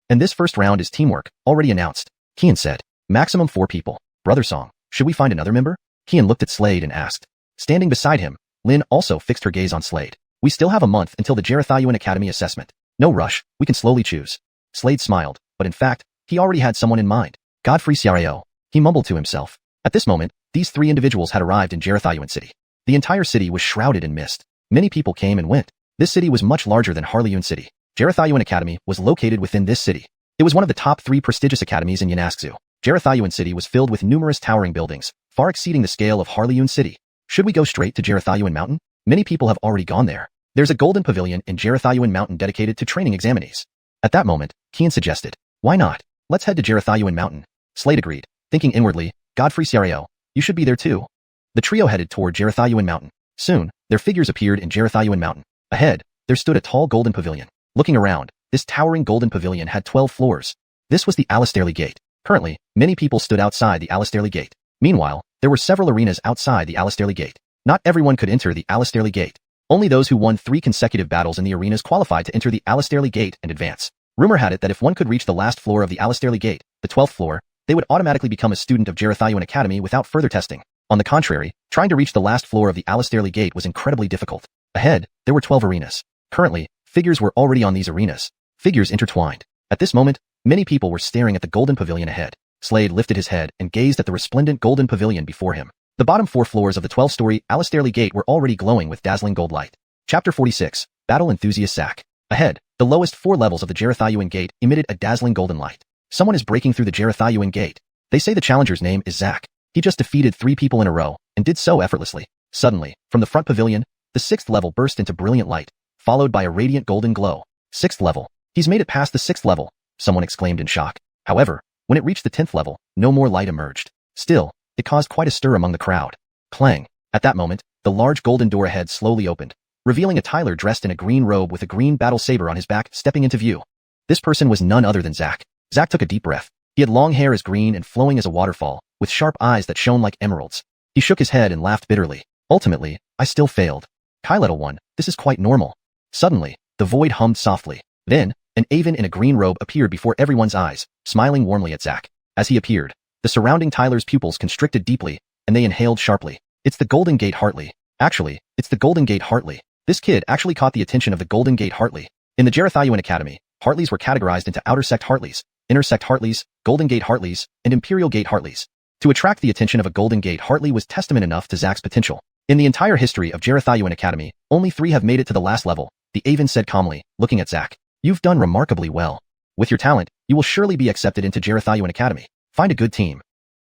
And this first round is teamwork, already announced. Kian said, maximum 4 people. Brother Song, should we find another member? Kian looked at Slade and asked. Standing beside him, Lin also fixed her gaze on Slade. We still have a month until the Xerathayuan Academy assessment. No rush, we can slowly choose. Slade smiled, but in fact, he already had someone in mind. Godfrey Xiarao. He mumbled to himself. At this moment, these 3 individuals had arrived in Xerathayuan City. The entire city was shrouded in mist. Many people came and went. This city was much larger than Harleyun City. Xiuxian Academy was located within this city. It was one of the top 3 prestigious academies in Yanaxu. Xiuxian City was filled with numerous towering buildings, far exceeding the scale of Harleyun City. Should we go straight to Xiuxian Mountain? Many people have already gone there. There's a golden pavilion in Xiuxian Mountain dedicated to training examinees. At that moment, Qian suggested, why not? Let's head to Xiuxian Mountain. Slade agreed, thinking inwardly, Godfrey Siario, you should be there too. The trio headed toward Xiuxian Mountain. Soon, their figures appeared in Xiuxian Mountain. Ahead, there stood a tall golden pavilion. Looking around, this towering golden pavilion had 12 floors. This was the Alistairley Gate. Currently, many people stood outside the Alistairley Gate. Meanwhile, there were several arenas outside the Alistairley Gate. Not everyone could enter the Alistairley Gate. Only those who won 3 consecutive battles in the arenas qualified to enter the Alistairley Gate and advance. Rumor had it that if one could reach the last floor of the Alistairley Gate, the 12th floor, they would automatically become a student of Xiuxian Academy without further testing. On the contrary, trying to reach the last floor of the Alistairley Gate was incredibly difficult. Ahead, there were 12 arenas. Currently, figures were already on these arenas. Figures intertwined. At this moment, many people were staring at the golden pavilion ahead. Slade lifted his head and gazed at the resplendent golden pavilion before him. The bottom 4 floors of the 12-story Alistairley Gate were already glowing with dazzling gold light. Chapter 46, Battle Enthusiast Zack. Ahead, the lowest 4 levels of the Xiuxian Gate emitted a dazzling golden light. Someone is breaking through the Xiuxian Gate. They say the challenger's name is Zack. He just defeated 3 people in a row, and did so effortlessly. Suddenly, from the front pavilion, the 6th level burst into brilliant light, followed by a radiant golden glow. 6th level. He's made it past the 6th level, someone exclaimed in shock. However, when it reached the 10th level, no more light emerged. Still, it caused quite a stir among the crowd. Clang. At that moment, the large golden door ahead slowly opened, revealing a Tyler dressed in a green robe with a green battle saber on his back stepping into view. This person was none other than Zack. Zack took a deep breath. He had long hair as green and flowing as a waterfall, with sharp eyes that shone like emeralds. He shook his head and laughed bitterly. Ultimately, I still failed. Kai little one, this is quite normal. Suddenly, the void hummed softly. Then, an Avon in a green robe appeared before everyone's eyes, smiling warmly at Zack. As he appeared, the surrounding Tyler's pupils constricted deeply, and they inhaled sharply. It's the Golden Gate Hartley. Actually, it's the Golden Gate Hartley. This kid actually caught the attention of the Golden Gate Hartley. In the Xiuxian Academy, Hartleys were categorized into Outer Sect Hartleys, Inner Sect Hartleys, Golden Gate Hartleys, and Imperial Gate Hartleys. To attract the attention of a Golden Gate Hartley was testament enough to Zack's potential. In the entire history of Xiuxian Academy, only 3 have made it to the last level, the Avon said calmly, looking at Zack. You've done remarkably well. With your talent, you will surely be accepted into Xiuxian Academy. Find a good team.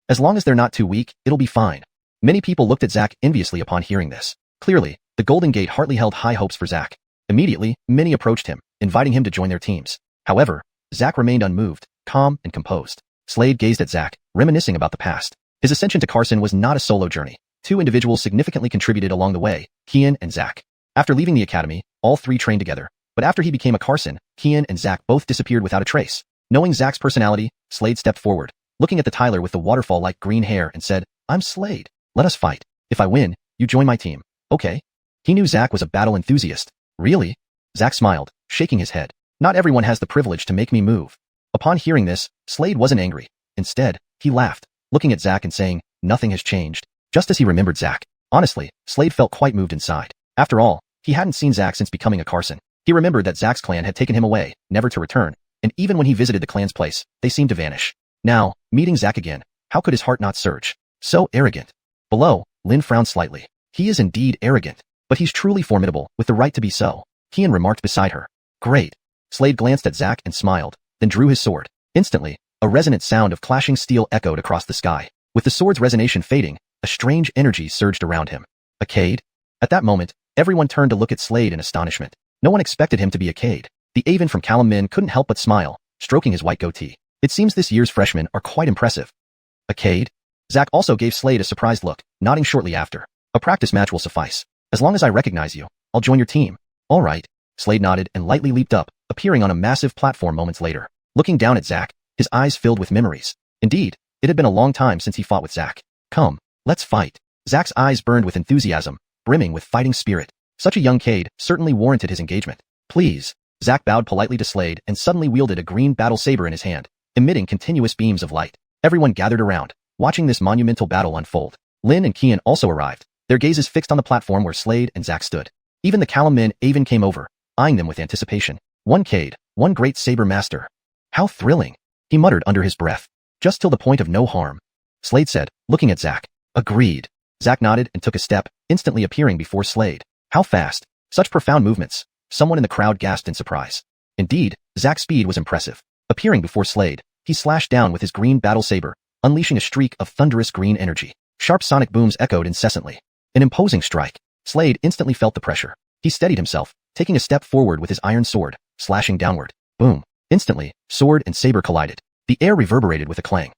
As long as they're not too weak, it'll be fine. Many people looked at Zack enviously upon hearing this. Clearly, the Golden Gate Hartley held high hopes for Zack. Immediately, many approached him, inviting him to join their teams. However, Zack remained unmoved, calm, and composed. Slade gazed at Zack, reminiscing about the past. His ascension to Carson was not a solo journey. 2 individuals significantly contributed along the way, Qian and Zack. After leaving the academy, all 3 trained together. But after he became a Carson, Qian and Zack both disappeared without a trace. Knowing Zack's personality, Slade stepped forward, looking at the Tyler with the waterfall-like green hair and said, I'm Slade. Let us fight. If I win, you join my team. Okay. He knew Zack was a battle enthusiast. Really? Zack smiled, shaking his head. Not everyone has the privilege to make me move. Upon hearing this, Slade wasn't angry. Instead, he laughed, looking at Zack and saying, nothing has changed. Just as he remembered Zack. Honestly, Slade felt quite moved inside. After all, he hadn't seen Zack since becoming a Carson. He remembered that Zack's clan had taken him away, never to return, and even when he visited the clan's place, they seemed to vanish. Now, meeting Zack again, how could his heart not surge? So arrogant. Below, Lin frowned slightly. He is indeed arrogant, but he's truly formidable, with the right to be so. Qian remarked beside her. Great. Slade glanced at Zack and smiled, then drew his sword. Instantly, a resonant sound of clashing steel echoed across the sky. With the sword's resonation fading, a strange energy surged around him. A Cade? At that moment, everyone turned to look at Slade in astonishment. No one expected him to be a Cade. The Avon from Callum Min couldn't help but smile, stroking his white goatee. It seems this year's freshmen are quite impressive. A Cade? Zack also gave Slade a surprised look, nodding shortly after. A practice match will suffice. As long as I recognize you, I'll join your team. All right. Slade nodded and lightly leaped up, appearing on a massive platform moments later. Looking down at Zack, his eyes filled with memories. Indeed, it had been a long time since he fought with Zack. Come, let's fight. Zack's eyes burned with enthusiasm, brimming with fighting spirit. Such a young Cade certainly warranted his engagement. Please. Zack bowed politely to Slade and suddenly wielded a green battle saber in his hand, emitting continuous beams of light. Everyone gathered around, watching this monumental battle unfold. Lin and Qian also arrived, their gazes fixed on the platform where Slade and Zack stood. Even the Callum Min Avon came over, eyeing them with anticipation. One Cade, one great saber master. How thrilling, he muttered under his breath. Just till the point of no harm. Slade said, looking at Zack. Agreed. Zack nodded and took a step, instantly appearing before Slade. How fast? Such profound movements. Someone in the crowd gasped in surprise. Indeed, Zack's speed was impressive. Appearing before Slade, he slashed down with his green battle saber, unleashing a streak of thunderous green energy. Sharp sonic booms echoed incessantly. An imposing strike. Slade instantly felt the pressure. He steadied himself, taking a step forward with his iron sword, slashing downward. Boom. Instantly, sword and saber collided. The air reverberated with a clang.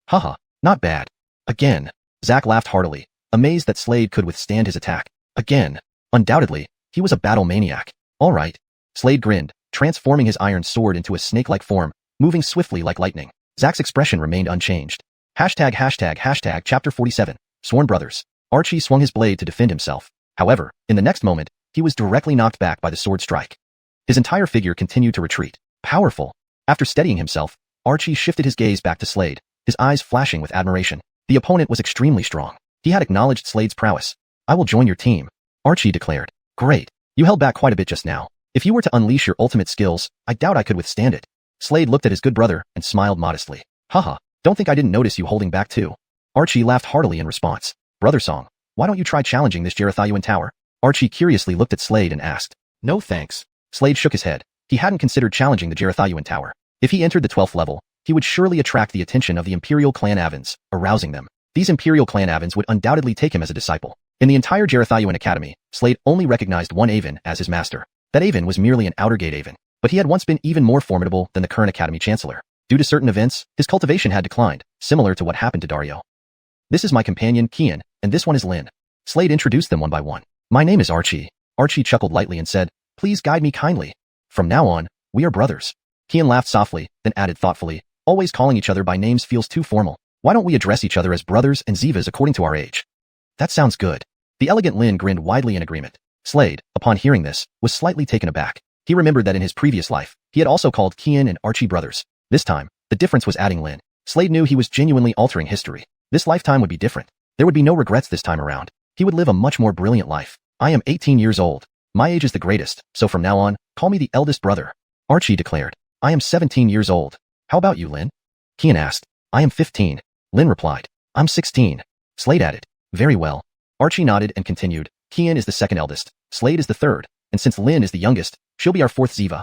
Haha, not bad. Again. Zack laughed heartily, amazed that Slade could withstand his attack. Again. Undoubtedly, he was a battle maniac. All right. Slade grinned, transforming his iron sword into a snake-like form, moving swiftly like lightning. Zack's expression remained unchanged. Chapter 47. Sworn Brothers. Archie swung his blade to defend himself. However, in the next moment, he was directly knocked back by the sword strike. His entire figure continued to retreat. Powerful. After steadying himself, Archie shifted his gaze back to Slade, his eyes flashing with admiration. The opponent was extremely strong. He had acknowledged Slade's prowess. I will join your team, Archie declared. Great. You held back quite a bit just now. If you were to unleash your ultimate skills, I doubt I could withstand it. Slade looked at his good brother and smiled modestly. Haha, don't think I didn't notice you holding back too. Archie laughed heartily in response. Brother Song, why don't you try challenging this xuanhuan tower? Archie curiously looked at Slade and asked. No thanks. Slade shook his head. He hadn't considered challenging the xuanhuan tower. If he entered the 12th level, he would surely attract the attention of the Imperial Clan Avens, arousing them. These Imperial Clan Avens would undoubtedly take him as a disciple. In the entire xuanhuan Academy, Slade only recognized one Aven as his master. That Aven was merely an outer gate Aven, but he had once been even more formidable than the current Academy Chancellor. Due to certain events, his cultivation had declined, similar to what happened to Dario. This is my companion, Xiuxian, and this one is Lin. Slade introduced them one by one. My name is Archie. Archie chuckled lightly and said, please guide me kindly. From now on, we are brothers. Xiuxian laughed softly, then added thoughtfully, always calling each other by names feels too formal. Why don't we address each other as brothers and Zivas according to our age? That sounds good. The elegant Lin grinned widely in agreement. Slade, upon hearing this, was slightly taken aback. He remembered that in his previous life, he had also called Xiuxian and Archie brothers. This time, the difference was adding Lin. Slade knew he was genuinely altering history. This lifetime would be different. There would be no regrets this time around. He would live a much more brilliant life. I am 18 years old. My age is the greatest, so from now on, call me the eldest brother. Archie declared. I am 17 years old. How about you, Lin? Xiuxian asked. I am 15. Lin replied. I'm 16. Slade added. Very well. Archie nodded and continued. Xiuxian is the second eldest. Slade is the third. And since Lin is the youngest, she'll be our fourth Ziva.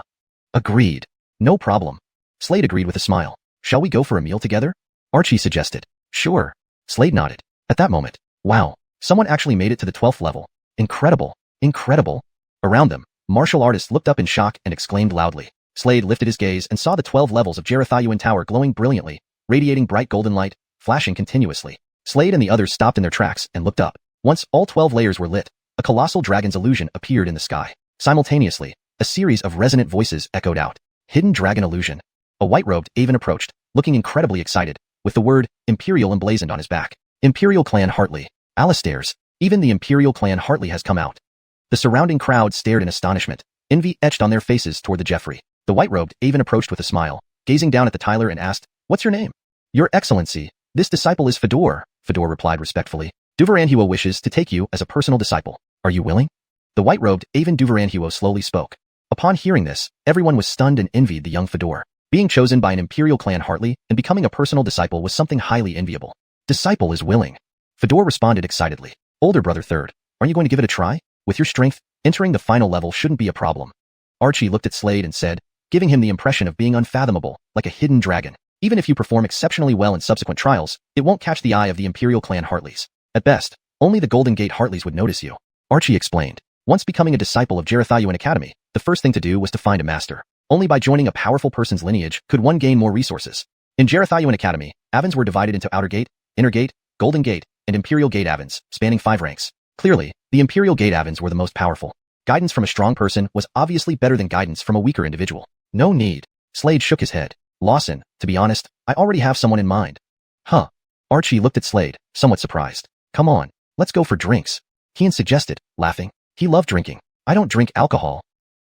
Agreed. No problem. Slade agreed with a smile. Shall we go for a meal together? Archie suggested. Sure. Slade nodded. At that moment, wow, someone actually made it to the 12th level. Incredible. Incredible. Around them, martial artists looked up in shock and exclaimed loudly. Slade lifted his gaze and saw the 12 levels of xuanhuan tower glowing brilliantly, radiating bright golden light, flashing continuously. Slade and the others stopped in their tracks and looked up. Once all 12 layers were lit, a colossal dragon's illusion appeared in the sky. Simultaneously, a series of resonant voices echoed out. Hidden dragon illusion. A white-robed Aven approached, looking incredibly excited, with the word Imperial emblazoned on his back. Imperial Clan Hartley. Alistairs. Even the Imperial Clan Hartley has come out. The surrounding crowd stared in astonishment, envy etched on their faces toward the Jeffrey. The white-robed Aven approached with a smile, gazing down at the Tyler and asked, What's your name? Your Excellency, this disciple is Fedor, Fedor replied respectfully. Duvaranhuo wishes to take you as a personal disciple. Are you willing? The white-robed Aven Duvaranhuo slowly spoke. Upon hearing this, everyone was stunned and envied the young Fedor. Being chosen by an Imperial Clan Hartley and becoming a personal disciple was something highly enviable. Disciple is willing. Fedor responded excitedly. Older brother third, are you going to give it a try? With your strength, entering the final level shouldn't be a problem. Archie looked at Slade and said, giving him the impression of being unfathomable, like a hidden dragon. Even if you perform exceptionally well in subsequent trials, it won't catch the eye of the Imperial Clan Hartleys. At best, only the Golden Gate Hartleys would notice you. Archie explained. Once becoming a disciple of xuanhuan Academy, the first thing to do was to find a master. Only by joining a powerful person's lineage could one gain more resources. In xuanhuan Academy, Avens were divided into Outer Gate, Inner Gate, Golden Gate, and Imperial Gate Avens, spanning 5 ranks. Clearly, the Imperial Gate Avens were the most powerful. Guidance from a strong person was obviously better than guidance from a weaker individual. No need. Slade shook his head. Lawson, to be honest, I already have someone in mind. Huh. Archie looked at Slade, somewhat surprised. Come on, let's go for drinks. Xiuxian suggested, laughing. He loved drinking. I don't drink alcohol.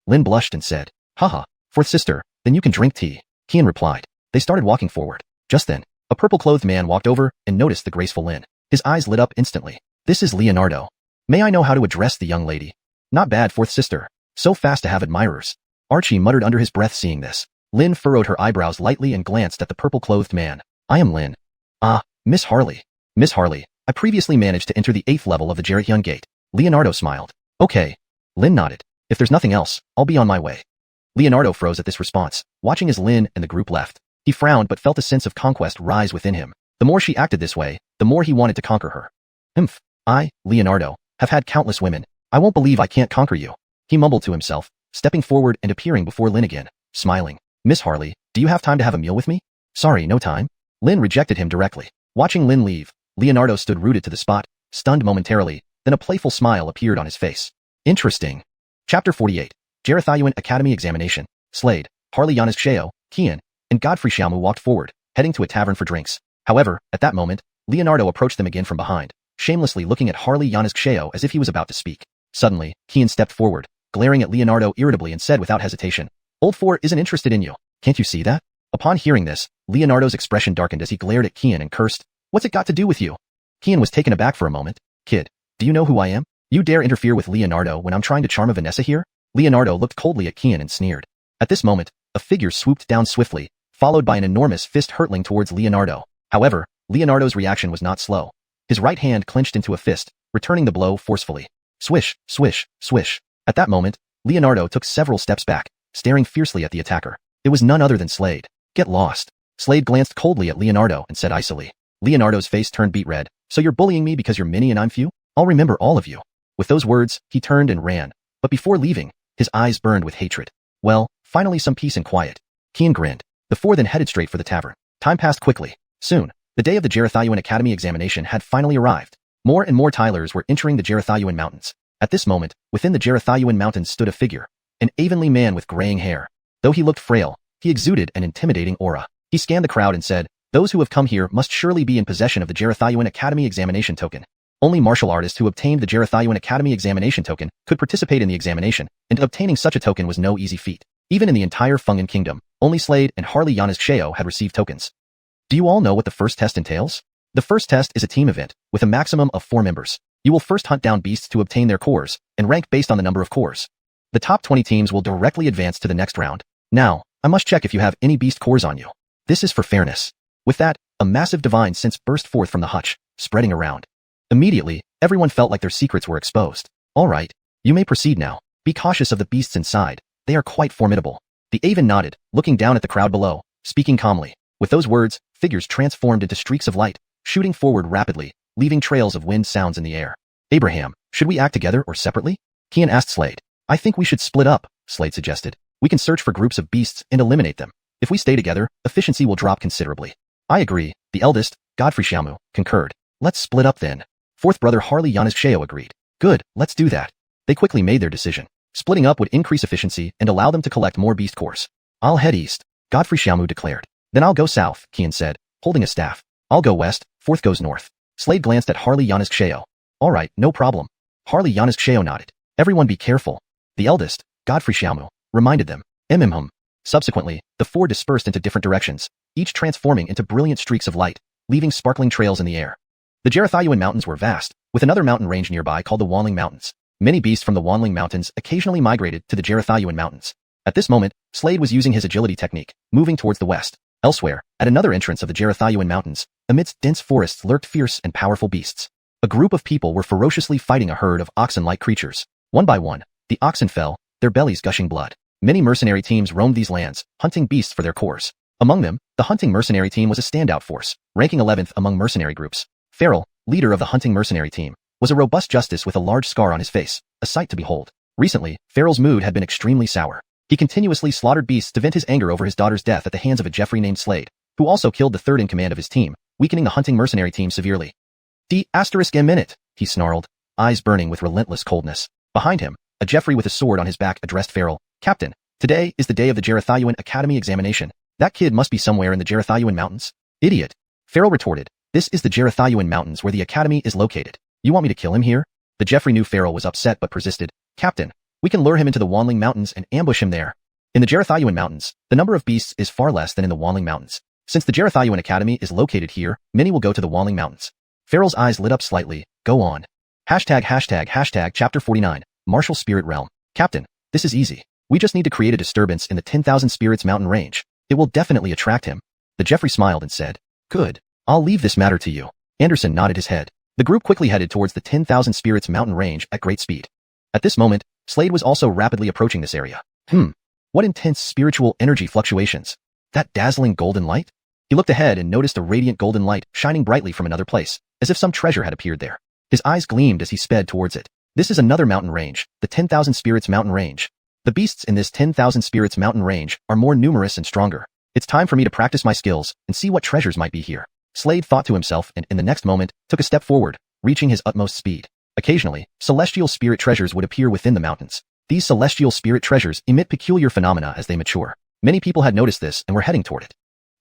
Lin blushed and said, Haha, fourth sister, then you can drink tea. Xiuxian replied. They started walking forward. Just then, a purple-clothed man walked over and noticed the graceful Lin. His eyes lit up instantly. This is Leonardo. May I know how to address the young lady? Not bad, fourth sister. So fast to have admirers. Archie muttered under his breath seeing this. Lin furrowed her eyebrows lightly and glanced at the purple-clothed man. I am Lin. Ah, Miss Harley. Miss Harley, I previously managed to enter the 8th level of the xuanhuan Gate. Leonardo smiled. Okay, Lin nodded. If there's nothing else, I'll be on my way. Leonardo froze at this response, watching as Lin and the group left. He frowned but felt a sense of conquest rise within him. The more she acted this way, the more he wanted to conquer her. I, Leonardo, have had countless women. I won't believe I can't conquer you. He mumbled to himself, stepping forward and appearing before Lin again, smiling. Miss Harley, do you have time to have a meal with me? Sorry, no time. Lin rejected him directly. Watching Lin leave, Leonardo stood rooted to the spot, stunned momentarily, then a playful smile appeared on his face. Interesting. Chapter 48. Xiuxian Academy Examination. Slade, Harley xiuxian, Qian, and Godfrey Xiaomu walked forward, heading to a tavern for drinks. However, at that moment, Leonardo approached them again from behind, shamelessly looking at Harley xiuxian as if he was about to speak. Suddenly, Qian stepped forward, glaring at Leonardo irritably and said without hesitation, Old Four isn't interested in you. Can't you see that? Upon hearing this, Leonardo's expression darkened as he glared at Qian and cursed, What's it got to do with you? Qian was taken aback for a moment. Kid, do you know who I am? You dare interfere with Leonardo when I'm trying to charm a Vanessa here? Leonardo looked coldly at Qian and sneered. At this moment, a figure swooped down swiftly, followed by an enormous fist hurtling towards Leonardo. However, Leonardo's reaction was not slow. His right hand clenched into a fist, returning the blow forcefully. Swish, swish, swish. At that moment, Leonardo took several steps back, staring fiercely at the attacker. It was none other than Slade. Get lost. Slade glanced coldly at Leonardo and said icily. Leonardo's face turned beet red. So you're bullying me because you're many and I'm few? I'll remember all of you. With those words, he turned and ran. But before leaving, his eyes burned with hatred. Well, finally some peace and quiet. Qian grinned. The four then headed straight for the tavern. Time passed quickly. Soon, the day of the Xiuxian Academy examination had finally arrived. More and more Tylers were entering the Xiuxian Mountains. At this moment, within the Xiuxian Mountains stood a figure. An avonly man with graying hair. Though he looked frail, he exuded an intimidating aura. He scanned the crowd and said, Those who have come here must surely be in possession of the Xiuxian Academy examination token. Only martial artists who obtained the Xiuxian Academy examination token could participate in the examination, and obtaining such a token was no easy feat. Even in the entire Fenghan Kingdom, only Slade and Harley xiuxian had received tokens. Do you all know what the first test entails? The first test is a team event, with a maximum of 4 members. You will first hunt down beasts to obtain their cores, and rank based on the number of cores. The top 20 teams will directly advance to the next round. Now, I must check if you have any beast cores on you. This is for fairness. With that, a massive divine sense burst forth from the hutch, spreading around. Immediately, everyone felt like their secrets were exposed. All right, you may proceed now. Be cautious of the beasts inside. They are quite formidable. The Avon nodded, looking down at the crowd below, speaking calmly. With those words, figures transformed into streaks of light, shooting forward rapidly, leaving trails of wind sounds in the air. Abraham, should we act together or separately? Qian asked Slade. I think we should split up, Slade suggested. We can search for groups of beasts and eliminate them. If we stay together, efficiency will drop considerably. I agree, the eldest, Godfrey Xiaomu, concurred. Let's split up then. Fourth brother Harley xiuxian agreed. Good, let's do that. They quickly made their decision. Splitting up would increase efficiency and allow them to collect more beast cores. I'll head east, Godfrey Xiaomu declared. Then I'll go south, Qian said, holding a staff. I'll go west, Fourth goes north. Slade glanced at Harley xiuxian. All right, no problem. Harley xiuxian nodded. Everyone be careful. The eldest, Godfrey Xiaomu, reminded them. Subsequently, the four dispersed into different directions, each transforming into brilliant streaks of light, leaving sparkling trails in the air. The Xiuxian Mountains were vast, with another mountain range nearby called the Wanling Mountains. Many beasts from the Wanling Mountains occasionally migrated to the Xiuxian Mountains. At this moment, Slade was using his agility technique, moving towards the west. Elsewhere, at another entrance of the Xiuxian Mountains, amidst dense forests lurked fierce and powerful beasts. A group of people were ferociously fighting a herd of oxen-like creatures. One by one, the oxen fell, their bellies gushing blood. Many mercenary teams roamed these lands, hunting beasts for their cores. Among them, the hunting mercenary team was a standout force, ranking 11th among mercenary groups. Farrell, leader of the hunting mercenary team, was a robust justice with a large scar on his face, a sight to behold. Recently, Farrell's mood had been extremely sour. He continuously slaughtered beasts to vent his anger over his daughter's death at the hands of a Jeffrey named Slade, who also killed the third in command of his team, weakening the hunting mercenary team severely. D****, he snarled, eyes burning with relentless coldness. Behind him, a Jeffrey with a sword on his back addressed Farrell. Captain, today is the day of the Xiuxian Academy examination. That kid must be somewhere in the Xiuxian Mountains. Idiot. Farrell retorted. This is the Xiuxian Mountains where the academy is located. You want me to kill him here? The Jeffrey knew Farrell was upset but persisted. Captain, we can lure him into the Wanling Mountains and ambush him there. In the Xiuxian Mountains, the number of beasts is far less than in the Wanling Mountains. Since the Xiuxian Academy is located here, many will go to the Wanling Mountains. Farrell's eyes lit up slightly. Go on. Hashtag Chapter 49, Martial Spirit Realm. Captain, this is easy. We just need to create a disturbance in the 10,000 Spirits mountain range. It will definitely attract him. The Jeffrey smiled and said, Good. I'll leave this matter to you. Anderson nodded his head. The group quickly headed towards the 10,000 Spirits mountain range at great speed. At this moment, Slade was also rapidly approaching this area. What intense spiritual energy fluctuations. That dazzling golden light? He looked ahead and noticed a radiant golden light shining brightly from another place, as if some treasure had appeared there. His eyes gleamed as he sped towards it. This is another mountain range, the 10,000 Spirits Mountain Range. The beasts in this 10,000 Spirits Mountain Range are more numerous and stronger. It's time for me to practice my skills and see what treasures might be here. Slade thought to himself and in the next moment, took a step forward, reaching his utmost speed. Occasionally, celestial spirit treasures would appear within the mountains. These celestial spirit treasures emit peculiar phenomena as they mature. Many people had noticed this and were heading toward it.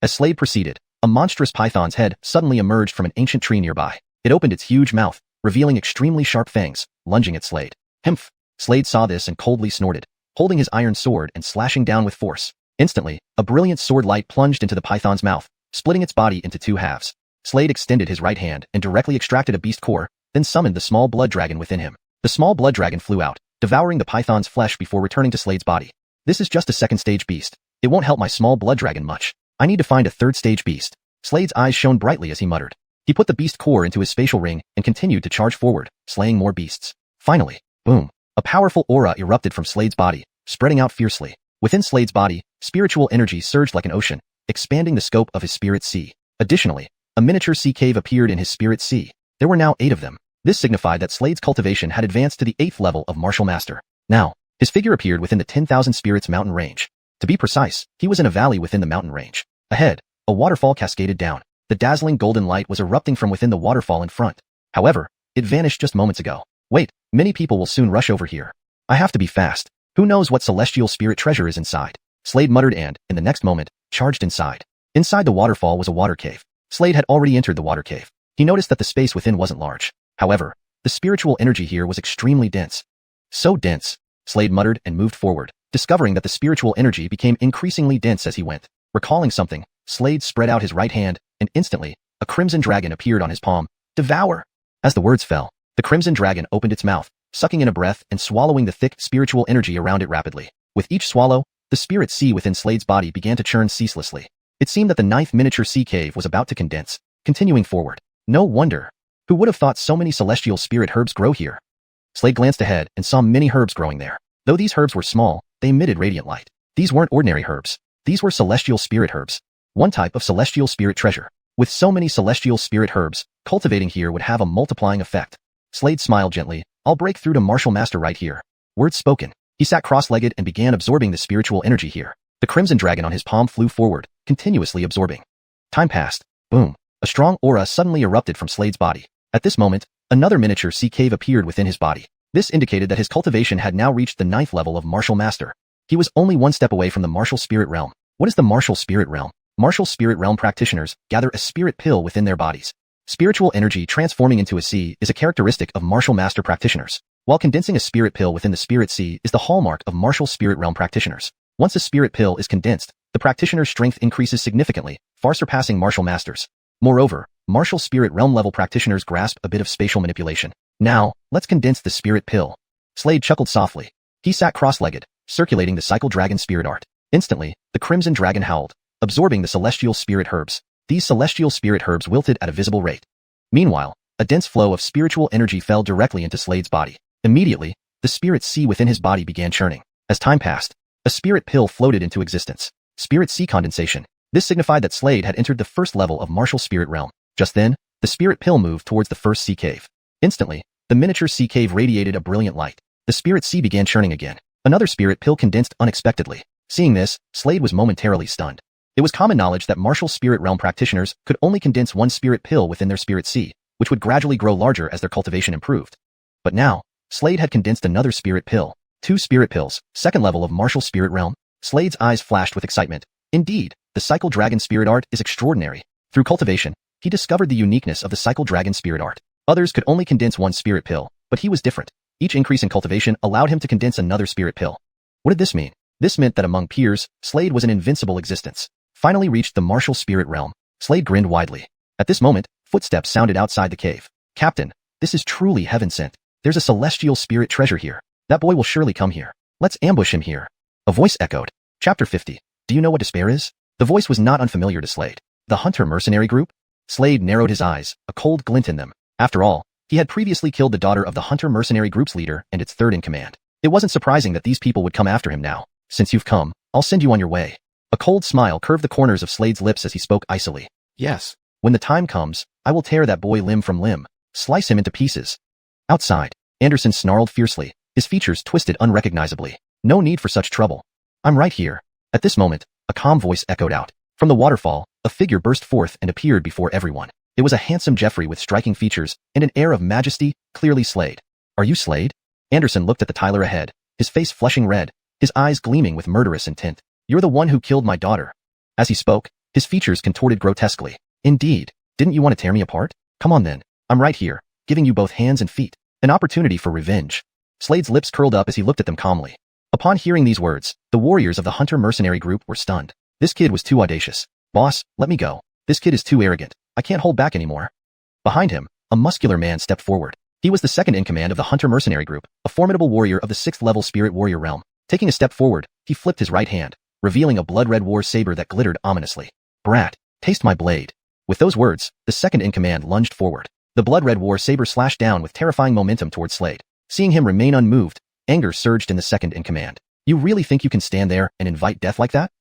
As Slade proceeded, a monstrous python's head suddenly emerged from an ancient tree nearby. It opened its huge mouth, revealing extremely sharp fangs, lunging at Slade. Humph! Slade saw this and coldly snorted, holding his iron sword and slashing down with force. Instantly, a brilliant sword light plunged into the python's mouth, splitting its body into two halves. Slade extended his right hand and directly extracted a beast core, then summoned the small blood dragon within him. The small blood dragon flew out, devouring the python's flesh before returning to Slade's body. This is just a second-stage beast. It won't help my small blood dragon much. I need to find a third-stage beast. Slade's eyes shone brightly as he muttered. He put the beast core into his spatial ring and continued to charge forward, slaying more beasts. Finally, boom! A powerful aura erupted from Slade's body, spreading out fiercely. Within Slade's body, spiritual energy surged like an ocean, expanding the scope of his spirit sea. Additionally, a miniature sea cave appeared in his spirit sea. There were now 8 of them. This signified that Slade's cultivation had advanced to the 8th level of martial master. Now, his figure appeared within the 10,000 Spirits Mountain Range. To be precise, he was in a valley within the mountain range. Ahead, a waterfall cascaded down. The dazzling golden light was erupting from within the waterfall in front. However, it vanished just moments ago. Wait, many people will soon rush over here. I have to be fast. Who knows what celestial spirit treasure is inside? Slade muttered and, in the next moment, charged inside. Inside the waterfall was a water cave. Slade had already entered the water cave. He noticed that the space within wasn't large. However, the spiritual energy here was extremely dense. So dense, Slade muttered and moved forward, discovering that the spiritual energy became increasingly dense as he went. Recalling something, Slade spread out his right hand, and instantly, a crimson dragon appeared on his palm. Devour! As the words fell, the crimson dragon opened its mouth, sucking in a breath and swallowing the thick spiritual energy around it rapidly. With each swallow, the spirit sea within Slade's body began to churn ceaselessly. It seemed that the 9th miniature sea cave was about to condense, continuing forward. No wonder. Who would have thought so many celestial spirit herbs grow here? Slade glanced ahead and saw many herbs growing there. Though these herbs were small, they emitted radiant light. These weren't ordinary herbs. These were celestial spirit herbs. One type of celestial spirit treasure. With so many celestial spirit herbs, cultivating here would have a multiplying effect. Slade smiled gently. I'll break through to Martial Master right here. Words spoken. He sat cross-legged and began absorbing the spiritual energy here. The crimson dragon on his palm flew forward, continuously absorbing. Time passed. Boom. A strong aura suddenly erupted from Slade's body. At this moment, another miniature sea cave appeared within his body. This indicated that his cultivation had now reached the 9th level of Martial Master. He was only one step away from the Martial Spirit Realm. What is the Martial Spirit Realm? Martial Spirit Realm practitioners gather a spirit pill within their bodies. Spiritual energy transforming into a sea is a characteristic of Martial Master practitioners, while condensing a spirit pill within the spirit sea is the hallmark of Martial Spirit Realm practitioners. Once a spirit pill is condensed, the practitioner's strength increases significantly, far surpassing Martial Masters. Moreover, Martial Spirit Realm level practitioners grasp a bit of spatial manipulation. Now, let's condense the spirit pill. Slade chuckled softly. He sat cross-legged, circulating the Cycle Dragon spirit art. Instantly, the crimson dragon howled, absorbing the celestial spirit herbs. These celestial spirit herbs wilted at a visible rate. Meanwhile, a dense flow of spiritual energy fell directly into Slade's body. Immediately, the spirit sea within his body began churning. As time passed, a spirit pill floated into existence. Spirit sea condensation. This signified that Slade had entered the 1st level of Martial Spirit Realm. Just then, the spirit pill moved towards the 1st sea cave. Instantly, the miniature sea cave radiated a brilliant light. The spirit sea began churning again. Another spirit pill condensed unexpectedly. Seeing this, Slade was momentarily stunned. It was common knowledge that Martial Spirit Realm practitioners could only condense one spirit pill within their spirit sea, which would gradually grow larger as their cultivation improved. But now, Slade had condensed another spirit pill. 2 spirit pills, 2nd level of Martial Spirit Realm. Slade's eyes flashed with excitement. Indeed, the Cycle Dragon spirit art is extraordinary. Through cultivation, he discovered the uniqueness of the Cycle Dragon spirit art. Others could only condense one spirit pill, but he was different. Each increase in cultivation allowed him to condense another spirit pill. What did this mean? This meant that among peers, Slade was an invincible existence. Finally reached the Martial Spirit Realm. Slade grinned widely. At this moment, footsteps sounded outside the cave. Captain, this is truly heaven sent. There's a celestial spirit treasure here. That boy will surely come here. Let's ambush him here. A voice echoed. Chapter 50. Do you know what despair is? The voice was not unfamiliar to Slade. The Hunter Mercenary Group? Slade narrowed his eyes, a cold glint in them. After all, he had previously killed the daughter of the Hunter Mercenary Group's leader and its 3rd in command. It wasn't surprising that these people would come after him now. Since you've come, I'll send you on your way. A cold smile curved the corners of Slade's lips as he spoke icily. Yes. When the time comes, I will tear that boy limb from limb, slice him into pieces. Outside, Anderson snarled fiercely, his features twisted unrecognizably. No need for such trouble. I'm right here. At this moment, a calm voice echoed out. From the waterfall, a figure burst forth and appeared before everyone. It was a handsome Jeffrey with striking features and an air of majesty, clearly Slade. Are you Slade? Anderson looked at the Tyler ahead, his face flushing red, his eyes gleaming with murderous intent. You're the one who killed my daughter. As he spoke, his features contorted grotesquely. Indeed. Didn't you want to tear me apart? Come on then. I'm right here, giving you both hands and feet. An opportunity for revenge. Slade's lips curled up as he looked at them calmly. Upon hearing these words, the warriors of the Hunter mercenary group were stunned. This kid was too audacious. Boss, let me go. This kid is too arrogant. I can't hold back anymore. Behind him, a muscular man stepped forward. He was the second in command of the Hunter mercenary group, a formidable warrior of the 6th level spirit warrior realm. Taking a step forward, he flipped his right hand, revealing a blood-red war saber that glittered ominously. Brat, taste my blade. With those words, the second in command lunged forward. The blood-red war saber slashed down with terrifying momentum toward Slade. Seeing him remain unmoved, anger surged in the second in command. You really think you can stand there and invite death like that?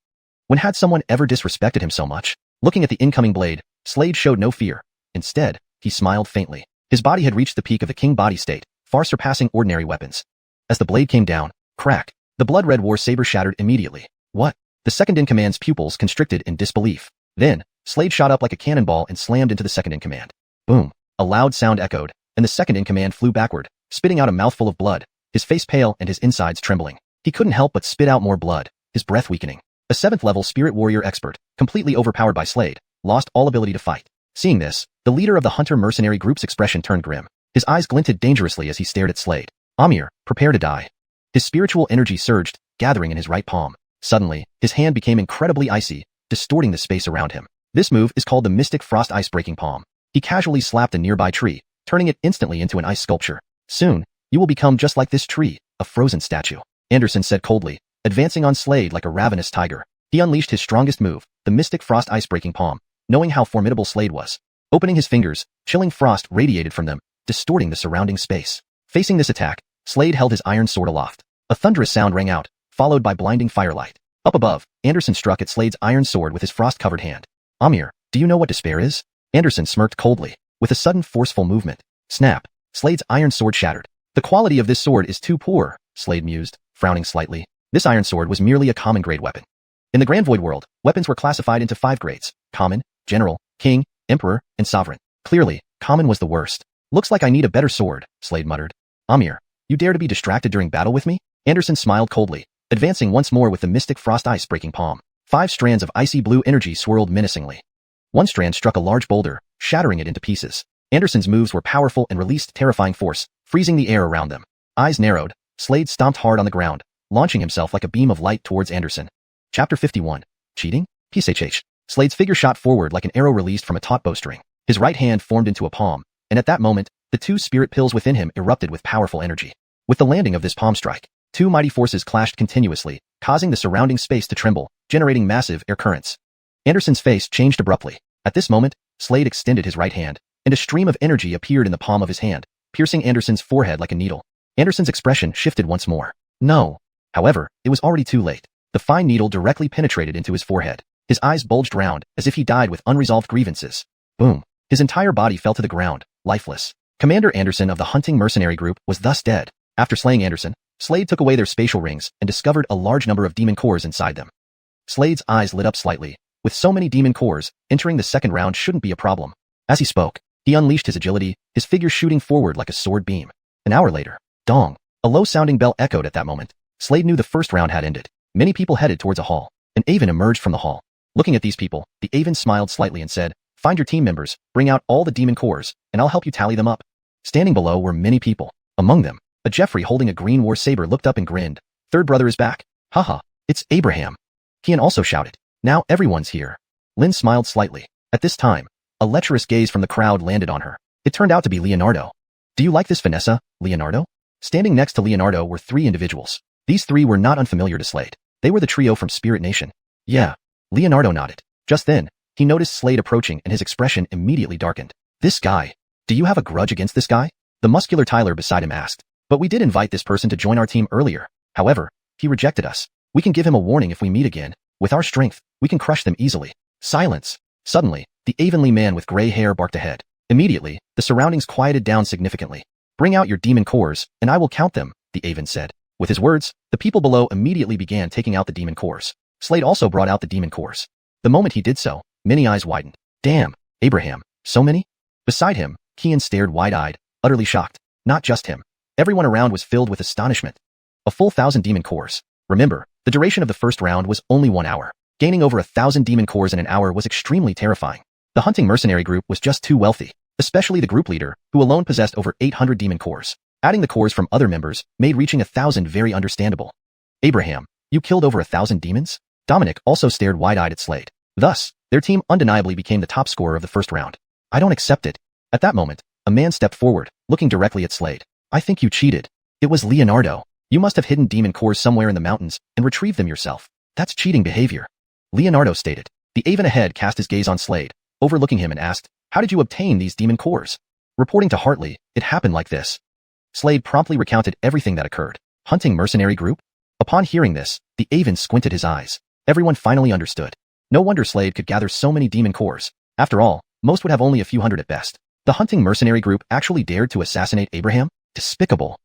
When had someone ever disrespected him so much? Looking at the incoming blade, Slade showed no fear. Instead, he smiled faintly. His body had reached the peak of the king body state, far surpassing ordinary weapons. As the blade came down, crack, the blood-red war saber shattered immediately. What? The second in command's pupils constricted in disbelief. Then, Slade shot up like a cannonball and slammed into the second in command. Boom. A loud sound echoed, and the second in command flew backward, spitting out a mouthful of blood, his face pale and his insides trembling. He couldn't help but spit out more blood, his breath weakening. A 7th level spirit warrior expert, completely overpowered by Slade, lost all ability to fight. Seeing this, the leader of the Hunter mercenary group's expression turned grim. His eyes glinted dangerously as he stared at Slade. Amir, prepare to die. His spiritual energy surged, gathering in his right palm. Suddenly, his hand became incredibly icy, distorting the space around him. This move is called the Mystic Frost Ice Breaking Palm. He casually slapped a nearby tree, turning it instantly into an ice sculpture. Soon, you will become just like this tree, a frozen statue. Anderson said coldly, advancing on Slade like a ravenous tiger. He unleashed his strongest move, the Mystic Frost Ice Breaking Palm, knowing how formidable Slade was. Opening his fingers, chilling frost radiated from them, distorting the surrounding space. Facing this attack, Slade held his iron sword aloft. A thunderous sound rang out, followed by blinding firelight. Up above, Anderson struck at Slade's iron sword with his frost-covered hand. Amir, do you know what despair is? Anderson smirked coldly. With a sudden forceful movement, snap, Slade's iron sword shattered. The quality of this sword is too poor, Slade mused, frowning slightly. This iron sword was merely a common grade weapon. In the Grand Void world, weapons were classified into 5 grades: common, general, king, emperor, and sovereign. Clearly, common was the worst. Looks like I need a better sword, Slade muttered. Amir, you dare to be distracted during battle with me? Anderson smiled coldly, advancing once more with the Mystic Frost Ice Breaking Palm. 5 strands of icy blue energy swirled menacingly. One strand struck a large boulder, shattering it into pieces. Anderson's moves were powerful and released terrifying force, freezing the air around them. Eyes narrowed, Slade stomped hard on the ground, launching himself like a beam of light towards Anderson. Chapter 51. Cheating? PSHH. Slade's figure shot forward like an arrow released from a taut bowstring. His right hand formed into a palm, and at that moment, the 2 spirit pills within him erupted with powerful energy. With the landing of this palm strike, 2 mighty forces clashed continuously, causing the surrounding space to tremble, generating massive air currents. Anderson's face changed abruptly. At this moment, Slade extended his right hand, and a stream of energy appeared in the palm of his hand, piercing Anderson's forehead like a needle. Anderson's expression shifted once more. No. However, it was already too late. The fine needle directly penetrated into his forehead. His eyes bulged round, as if he died with unresolved grievances. Boom. His entire body fell to the ground, lifeless. Commander Anderson of the hunting mercenary group was thus dead. After slaying Anderson, Slade took away their spatial rings and discovered a large number of demon cores inside them. Slade's eyes lit up slightly. With so many demon cores, entering the second round shouldn't be a problem. As he spoke, he unleashed his agility, his figure shooting forward like a sword beam. An hour later, dong. A low-sounding bell echoed at that moment. Slade knew the first round had ended. Many people headed towards a hall. An Aven emerged from the hall. Looking at these people, the Aven smiled slightly and said, "Find your team members, bring out all the demon cores, and I'll help you tally them up." Standing below were many people. Among them, a Jeffrey holding a green war saber looked up and grinned. "Third brother is back. Haha, it's Abraham." Kian also shouted, "Now everyone's here." Lynn smiled slightly. At this time, a lecherous gaze from the crowd landed on her. It turned out to be Leonardo. "Do you like this, Vanessa, Leonardo?" Standing next to Leonardo were 3 individuals. These 3 were not unfamiliar to Slade. They were the trio from Spirit Nation. Yeah. Leonardo nodded. Just then, he noticed Slade approaching and his expression immediately darkened. "This guy. Do you have a grudge against this guy?" The muscular Tyler beside him asked. But we did invite this person to join our team earlier. However, he rejected us. We can give him a warning if we meet again. With our strength, we can crush them easily. Silence. Suddenly, the Avonlea man with gray hair barked ahead. Immediately, the surroundings quieted down significantly. Bring out your demon cores, and I will count them, the Avon said. With his words, the people below immediately began taking out the demon cores. Slade also brought out the demon cores. The moment he did so, many eyes widened. Damn, Abraham, so many? Beside him, Kian stared wide-eyed, utterly shocked. Not just him. Everyone around was filled with astonishment. A full 1,000 demon cores. Remember, the duration of the first round was only 1 hour. Gaining over 1,000 demon cores in an hour was extremely terrifying. The hunting mercenary group was just too wealthy, especially the group leader, who alone possessed over 800 demon cores. Adding the cores from other members made reaching 1,000 very understandable. Abraham, you killed over 1,000 demons? Dominic also stared wide-eyed at Slade. Thus, their team undeniably became the top scorer of the first round. I don't accept it. At that moment, a man stepped forward, looking directly at Slade. I think you cheated. It was Leonardo. You must have hidden demon cores somewhere in the mountains and retrieved them yourself. That's cheating behavior. Leonardo stated. The Avon ahead cast his gaze on Slade, overlooking him and asked, how did you obtain these demon cores? Reporting to Hartley, it happened like this. Slade promptly recounted everything that occurred. Hunting mercenary group? Upon hearing this, the Avon squinted his eyes. Everyone finally understood. No wonder Slade could gather so many demon cores. After all, most would have only a few hundred at best. The hunting mercenary group actually dared to assassinate Abraham? Despicable.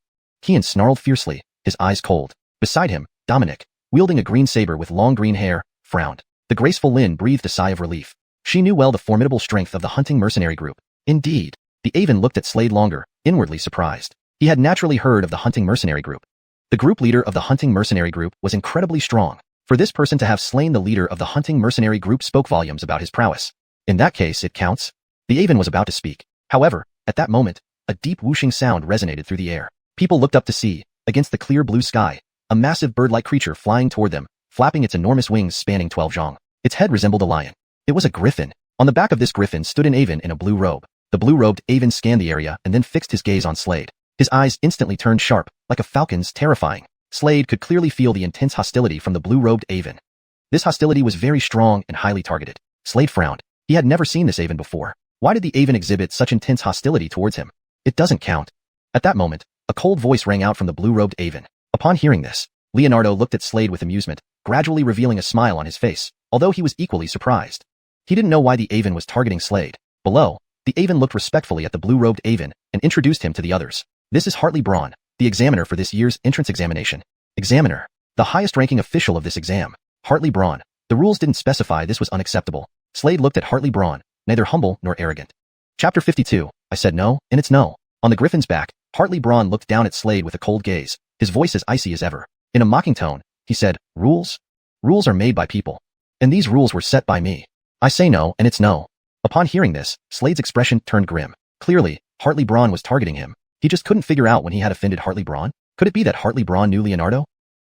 Kian snarled fiercely, his eyes cold. Beside him, Dominic, wielding a green saber with long green hair, frowned. The graceful Lynn breathed a sigh of relief. She knew well the formidable strength of the hunting mercenary group. Indeed. The Avon looked at Slade longer, inwardly surprised. He had naturally heard of the hunting mercenary group. The group leader of the hunting mercenary group was incredibly strong. For this person to have slain the leader of the hunting mercenary group spoke volumes about his prowess. In that case, it counts. The Avon was about to speak. However, at that moment, a deep whooshing sound resonated through the air. People looked up to see, against the clear blue sky, a massive bird-like creature flying toward them, flapping its enormous wings spanning 12 zhang. Its head resembled a lion. It was a griffin. On the back of this griffin stood an Avon in a blue robe. The blue-robed Avon scanned the area and then fixed his gaze on Slade. His eyes instantly turned sharp, like a falcon's, terrifying. Slade could clearly feel the intense hostility from the blue-robed Avon. This hostility was very strong and highly targeted. Slade frowned. He had never seen this Avon before. Why did the Avon exhibit such intense hostility towards him? It doesn't count. At that moment, a cold voice rang out from the blue-robed Avon. Upon hearing this, Leonardo looked at Slade with amusement, gradually revealing a smile on his face, although he was equally surprised. He didn't know why the Avon was targeting Slade. Below, the Avon looked respectfully at the blue-robed Avon and introduced him to the others. This is Hartley Braun, the examiner for this year's entrance examination. Examiner, the highest-ranking official of this exam. Hartley Braun. The rules didn't specify this was unacceptable. Slade looked at Hartley Braun, neither humble nor arrogant. Chapter 52. I said no, and it's no. On the griffin's back, Hartley Braun looked down at Slade with a cold gaze, his voice as icy as ever. In a mocking tone, he said, rules? Rules are made by people. And these rules were set by me. I say no, and it's no. Upon hearing this, Slade's expression turned grim. Clearly, Hartley Braun was targeting him. He just couldn't figure out when he had offended Hartley Braun. Could it be that Hartley Braun knew Leonardo?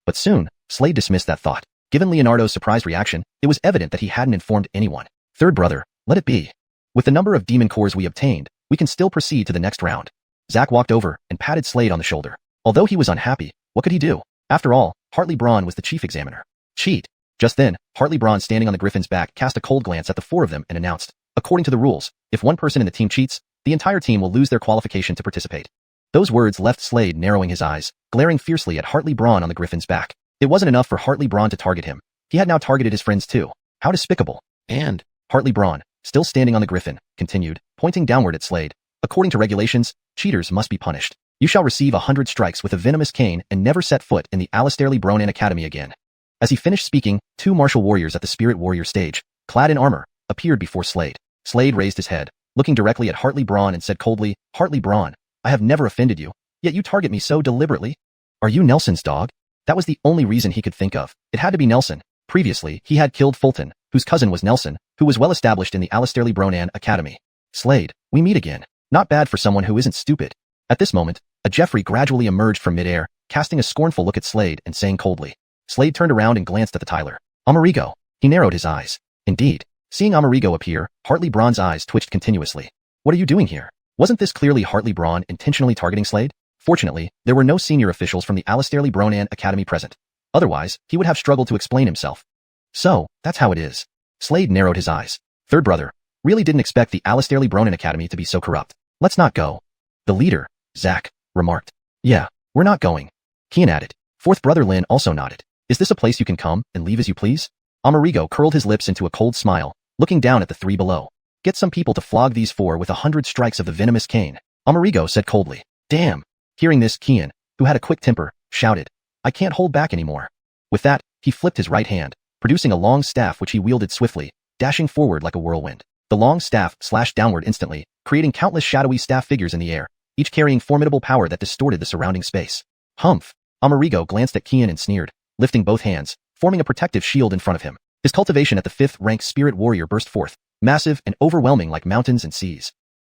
But soon, Slade dismissed that thought. Given Leonardo's surprised reaction, it was evident that he hadn't informed anyone. Third brother, let it be. With the number of demon cores we obtained, we can still proceed to the next round. Zack walked over and patted Slade on the shoulder. Although he was unhappy, what could he do? After all, Hartley Braun was the chief examiner. Cheat. Just then, Hartley Braun, standing on the griffin's back, cast a cold glance at the four of them and announced, according to the rules, if one person in the team cheats, the entire team will lose their qualification to participate. Those words left Slade narrowing his eyes, glaring fiercely at Hartley Braun on the griffin's back. It wasn't enough for Hartley Braun to target him. He had now targeted his friends too. How despicable. And Hartley Braun, still standing on the griffin, continued, pointing downward at Slade. According to regulations, cheaters must be punished. You shall receive 100 strikes with a venomous cane and never set foot in the Alistairly Bronan Academy again. As he finished speaking, two martial warriors at the Spirit Warrior stage, clad in armor, appeared before Slade. Slade raised his head, looking directly at Hartley Braun and said coldly, Hartley Braun, I have never offended you, yet you target me so deliberately. Are you Nelson's dog? That was the only reason he could think of. It had to be Nelson. Previously, he had killed Fulton, whose cousin was Nelson, who was well established in the Alistairly Bronan Academy. Slade, we meet again. Not bad for someone who isn't stupid. At this moment, a Jeffrey gradually emerged from midair, casting a scornful look at Slade and saying coldly. Slade turned around and glanced at the Tyler. Amerigo. He narrowed his eyes. Indeed. Seeing Amerigo appear, Hartley Braun's eyes twitched continuously. What are you doing here? Wasn't this clearly Hartley Braun intentionally targeting Slade? Fortunately, there were no senior officials from the Alistairly Bronan Academy present. Otherwise, he would have struggled to explain himself. So, that's how it is. Slade narrowed his eyes. Third brother, really didn't expect the Alistairly Bronan Academy to be so corrupt. Let's not go. The leader, Zack, remarked. Yeah, We're not going. Qian added. Fourth brother Lin also nodded. Is this a place you can come and leave as you please? Amerigo curled his lips into a cold smile, looking down at the three below. Get some people to flog these four with 100 strikes of the venomous cane, Amerigo said coldly. Damn. Hearing this, Qian, who had a quick temper, shouted. I can't hold back anymore. With that, he flipped his right hand, producing a long staff which he wielded swiftly, dashing forward like a whirlwind. The long staff slashed downward instantly, creating countless shadowy staff figures in the air, each carrying formidable power that distorted the surrounding space. Humph! Amerigo glanced at Qian and sneered, lifting both hands, forming a protective shield in front of him. His cultivation at the 5th rank spirit warrior burst forth, massive and overwhelming like mountains and seas.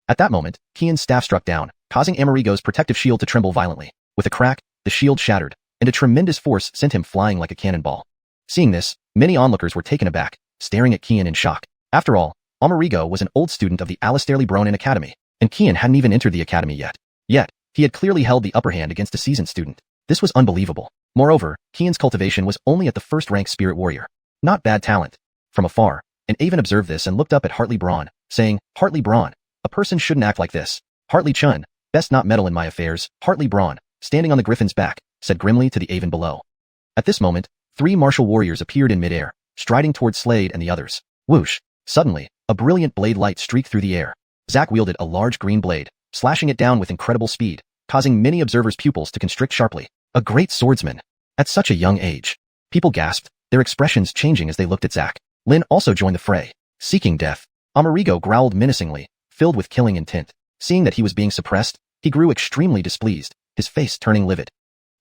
At that moment, Qian's staff struck down, causing Amerigo's protective shield to tremble violently. With a crack, the shield shattered, and a tremendous force sent him flying like a cannonball. Seeing this, many onlookers were taken aback, staring at Qian in shock. After all, Amerigo was an old student of the Soul Reborn Academy, and Qian hadn't even entered the academy yet. Yet, he had clearly held the upper hand against a seasoned student. This was unbelievable. Moreover, Qian's cultivation was only at the 1st rank spirit warrior. Not bad talent. From afar, an Avon observed this and looked up at Hartley Braun, saying, Hartley Braun, a person shouldn't act like this. Hartley Chun, best not meddle in my affairs. Hartley Braun, standing on the griffin's back, said grimly to the Avon below. At this moment, 3 martial warriors appeared in midair, striding towards Slade and the others. Whoosh! Suddenly, a brilliant blade light streaked through the air. Zack wielded a large green blade, slashing it down with incredible speed, causing many observers' pupils to constrict sharply. A great swordsman. At such a young age. People gasped, their expressions changing as they looked at Zack. Lin also joined the fray, seeking death. Amerigo growled menacingly, filled with killing intent. Seeing that he was being suppressed, he grew extremely displeased, his face turning livid.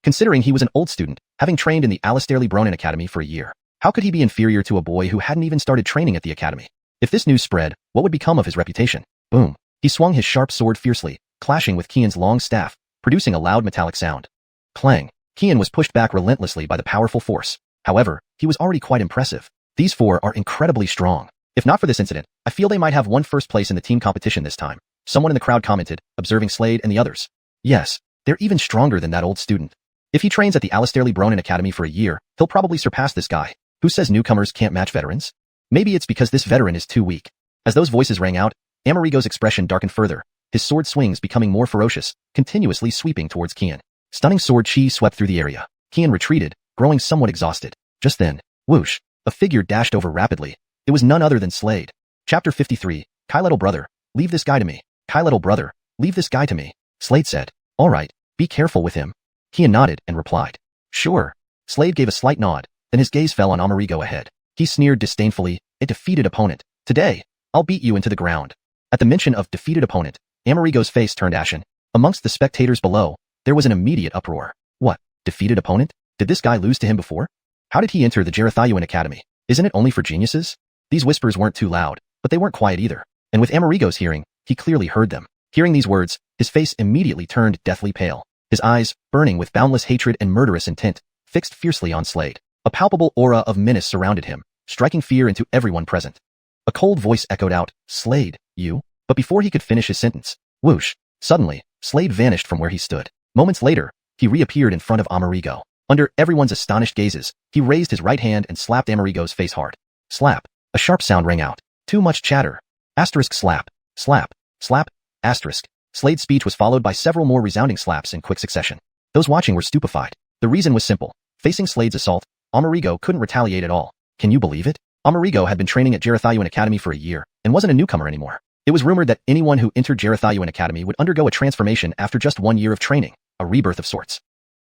Considering he was an old student, having trained in the Soul Reborn Academy for a year, how could he be inferior to a boy who hadn't even started training at the academy? If this news spread, what would become of his reputation? Boom. He swung his sharp sword fiercely, clashing with Qian's long staff, producing a loud metallic sound. Clang. Qian was pushed back relentlessly by the powerful force. However, he was already quite impressive. These 4 are incredibly strong. If not for this incident, I feel they might have won first place in the team competition this time. Someone in the crowd commented, observing Slade and the others. Yes, they're even stronger than that old student. If he trains at the Soul Reborn Academy for a year, he'll probably surpass this guy. Who says newcomers can't match veterans? Maybe it's because this veteran is too weak. As those voices rang out, Amerigo's expression darkened further, his sword swings becoming more ferocious, continuously sweeping towards Qian. Stunning sword chi swept through the area. Qian retreated, growing somewhat exhausted. Just then, whoosh, a figure dashed over rapidly. It was none other than Slade. Chapter 53, Kai little brother, leave this guy to me. Kai little brother, leave this guy to me. Slade said. All right, be careful with him. Qian nodded and replied. Sure. Slade gave a slight nod, then his gaze fell on Amerigo ahead. He sneered disdainfully, a defeated opponent. Today, I'll beat you into the ground. At the mention of defeated opponent, Amerigo's face turned ashen. Amongst the spectators below, there was an immediate uproar. What? Defeated opponent? Did this guy lose to him before? How did he enter the xiuxian Academy? Isn't it only for geniuses? These whispers weren't too loud, but they weren't quiet either. And with Amerigo's hearing, he clearly heard them. Hearing these words, his face immediately turned deathly pale. His eyes, burning with boundless hatred and murderous intent, fixed fiercely on Slade. A palpable aura of menace surrounded him, striking fear into everyone present. A cold voice echoed out, Slade, you? But before he could finish his sentence, whoosh, suddenly, Slade vanished from where he stood. Moments later, he reappeared in front of Amerigo. Under everyone's astonished gazes, he raised his right hand and slapped Amerigo's face hard. Slap. A sharp sound rang out. Too much chatter. Asterisk slap. Slap. Slap. Asterisk. Slade's speech was followed by several more resounding slaps in quick succession. Those watching were stupefied. The reason was simple. Facing Slade's assault, Amerigo couldn't retaliate at all. Can you believe it? Amerigo had been training at xiuxian Academy for a year, and wasn't a newcomer anymore. It was rumored that anyone who entered xiuxian Academy would undergo a transformation after just 1 year of training, a rebirth of sorts.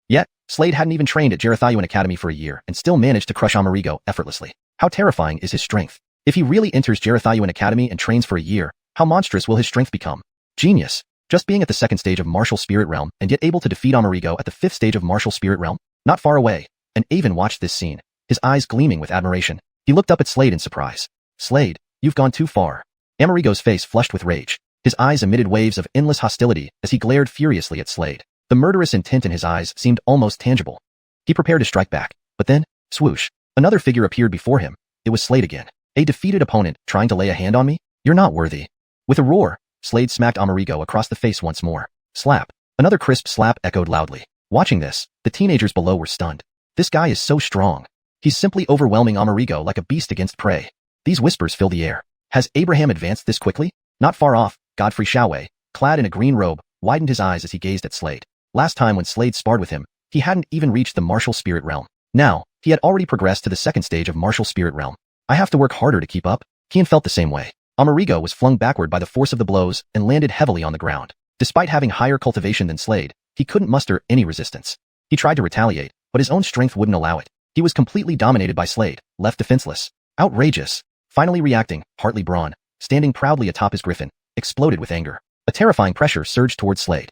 Yet, Slade hadn't even trained at xiuxian Academy for a year and still managed to crush Amerigo effortlessly. How terrifying is his strength? If he really enters xiuxian Academy and trains for a year, how monstrous will his strength become? Genius. Just being at the 2nd stage of Martial Spirit Realm and yet able to defeat Amerigo at the 5th stage of Martial Spirit Realm? Not far away, and Avon watched this scene, his eyes gleaming with admiration. He looked up at Slade in surprise. Slade, you've gone too far. Amerigo's face flushed with rage. His eyes emitted waves of endless hostility as he glared furiously at Slade. The murderous intent in his eyes seemed almost tangible. He prepared to strike back, but then, swoosh, another figure appeared before him. It was Slade again. A defeated opponent trying to lay a hand on me? You're not worthy. With a roar, Slade smacked Amerigo across the face once more. Slap. Another crisp slap echoed loudly. Watching this, the teenagers below were stunned. This guy is so strong. He's simply overwhelming Amerigo like a beast against prey. These whispers fill the air. Has Abraham advanced this quickly? Not far off, Godfrey Xiaowei, clad in a green robe, widened his eyes as he gazed at Slade. Last time when Slade sparred with him, he hadn't even reached the martial spirit realm. Now, he had already progressed to the second stage of martial spirit realm. I have to work harder to keep up. Xiuxian felt the same way. Amerigo was flung backward by the force of the blows and landed heavily on the ground. Despite having higher cultivation than Slade, he couldn't muster any resistance. He tried to retaliate, but his own strength wouldn't allow it. He was completely dominated by Slade, left defenseless. Outrageous. Finally reacting, Hartley Braun, standing proudly atop his griffin, exploded with anger. A terrifying pressure surged towards Slade.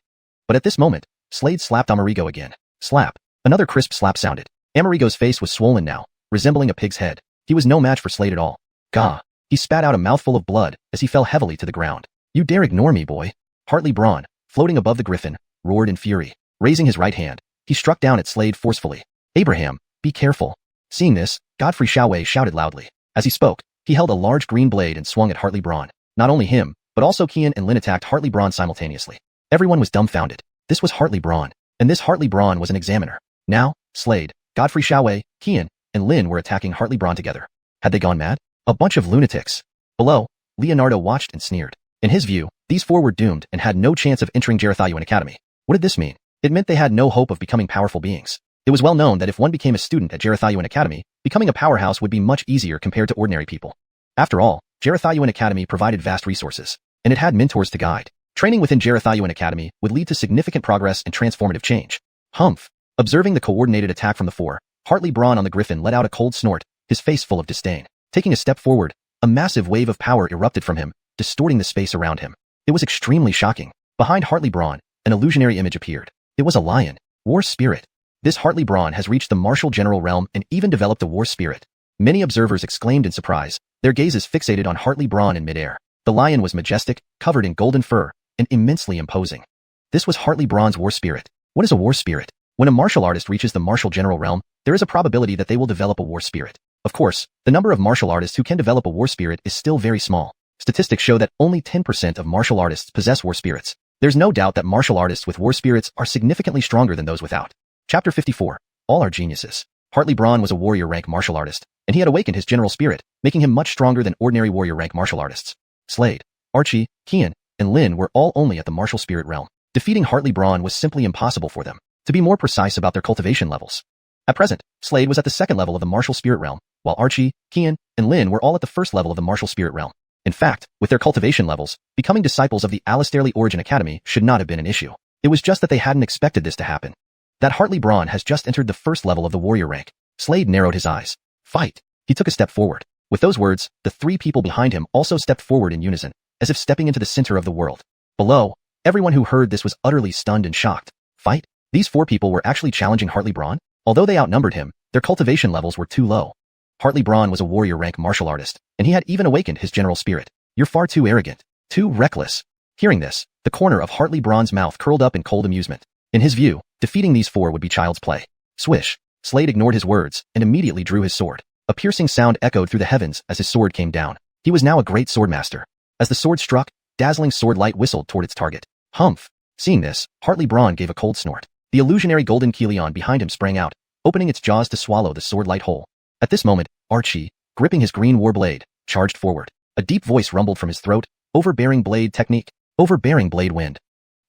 But at this moment, Slade slapped Amerigo again. Slap. Another crisp slap sounded. Amerigo's face was swollen now, resembling a pig's head. He was no match for Slade at all. Gah. He spat out a mouthful of blood as he fell heavily to the ground. You dare ignore me, boy. Hartley Braun, floating above the griffin, roared in fury. Raising his right hand, he struck down at Slade forcefully. Abraham, be careful. Seeing this, Godfrey Xiaowei shouted loudly. As he spoke, he held a large green blade and swung at Hartley Braun. Not only him, but also Xiuxian and Lin attacked Hartley Braun simultaneously. Everyone was dumbfounded. This was Hartley Braun, and this Hartley Braun was an examiner. Now, Slade, Godfrey Xiaowei, Xiuxian, and Lin were attacking Hartley Braun together. Had they gone mad? A bunch of lunatics. Below, Leonardo watched and sneered. In his view, these four were doomed and had no chance of entering Xuanhuan Academy. What did this mean? It meant they had no hope of becoming powerful beings. It was well known that if one became a student at Xuanhuan Academy, becoming a powerhouse would be much easier compared to ordinary people. After all, Xuanhuan Academy provided vast resources, and it had mentors to guide. Training within Xuanhuan Academy would lead to significant progress and transformative change. Humph. Observing the coordinated attack from the four, Hartley Braun on the griffin let out a cold snort, his face full of disdain. Taking a step forward, a massive wave of power erupted from him, distorting the space around him. It was extremely shocking. Behind Hartley Braun, an illusionary image appeared. It was a lion. War spirit. This Hartley Braun has reached the martial general realm and even developed a war spirit. Many observers exclaimed in surprise, their gazes fixated on Hartley Braun in midair. The lion was majestic, covered in golden fur, and immensely imposing. This was Hartley Braun's war spirit. What is a war spirit? When a martial artist reaches the martial general realm, there is a probability that they will develop a war spirit. Of course, the number of martial artists who can develop a war spirit is still very small. Statistics show that only 10% of martial artists possess war spirits. There's no doubt that martial artists with war spirits are significantly stronger than those without. Chapter 54. All are geniuses. Hartley Braun was a warrior rank martial artist, and he had awakened his general spirit, making him much stronger than ordinary warrior rank martial artists. Slade, Archie, Xiuxian, and Lin were all only at the martial spirit realm. Defeating Hartley Braun was simply impossible for them. To be more precise about their cultivation levels. At present, Slade was at the second level of the martial spirit realm, while Archie, Xiuxian, and Lin were all at the first level of the martial spirit realm. In fact, with their cultivation levels, becoming disciples of the Alistairly Origin Academy should not have been an issue. It was just that they hadn't expected this to happen. That Hartley Braun has just entered the first level of the warrior rank. Slade narrowed his eyes. Fight. He took a step forward. With those words, the three people behind him also stepped forward in unison, as if stepping into the center of the world. Below, everyone who heard this was utterly stunned and shocked. Fight? These four people were actually challenging Hartley Braun? Although they outnumbered him, their cultivation levels were too low. Hartley Braun was a warrior rank martial artist, and he had even awakened his general spirit. You're far too arrogant, too reckless. Hearing this, the corner of Hartley Braun's mouth curled up in cold amusement. In his view, defeating these four would be child's play. Swish. Slade ignored his words and immediately drew his sword. A piercing sound echoed through the heavens as his sword came down. He was now a great swordmaster. As the sword struck, dazzling sword light whistled toward its target. Humph. Seeing this, Hartley Braun gave a cold snort. The illusionary golden xiuxian behind him sprang out, opening its jaws to swallow the sword light whole. At this moment, Archie, gripping his green war blade, charged forward. A deep voice rumbled from his throat, overbearing blade technique, overbearing blade wind.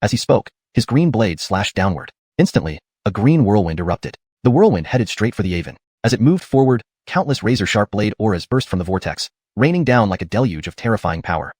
As he spoke, his green blade slashed downward. Instantly, a green whirlwind erupted. The whirlwind headed straight for the Avon. As it moved forward, countless razor-sharp blade auras burst from the vortex, raining down like a deluge of terrifying power.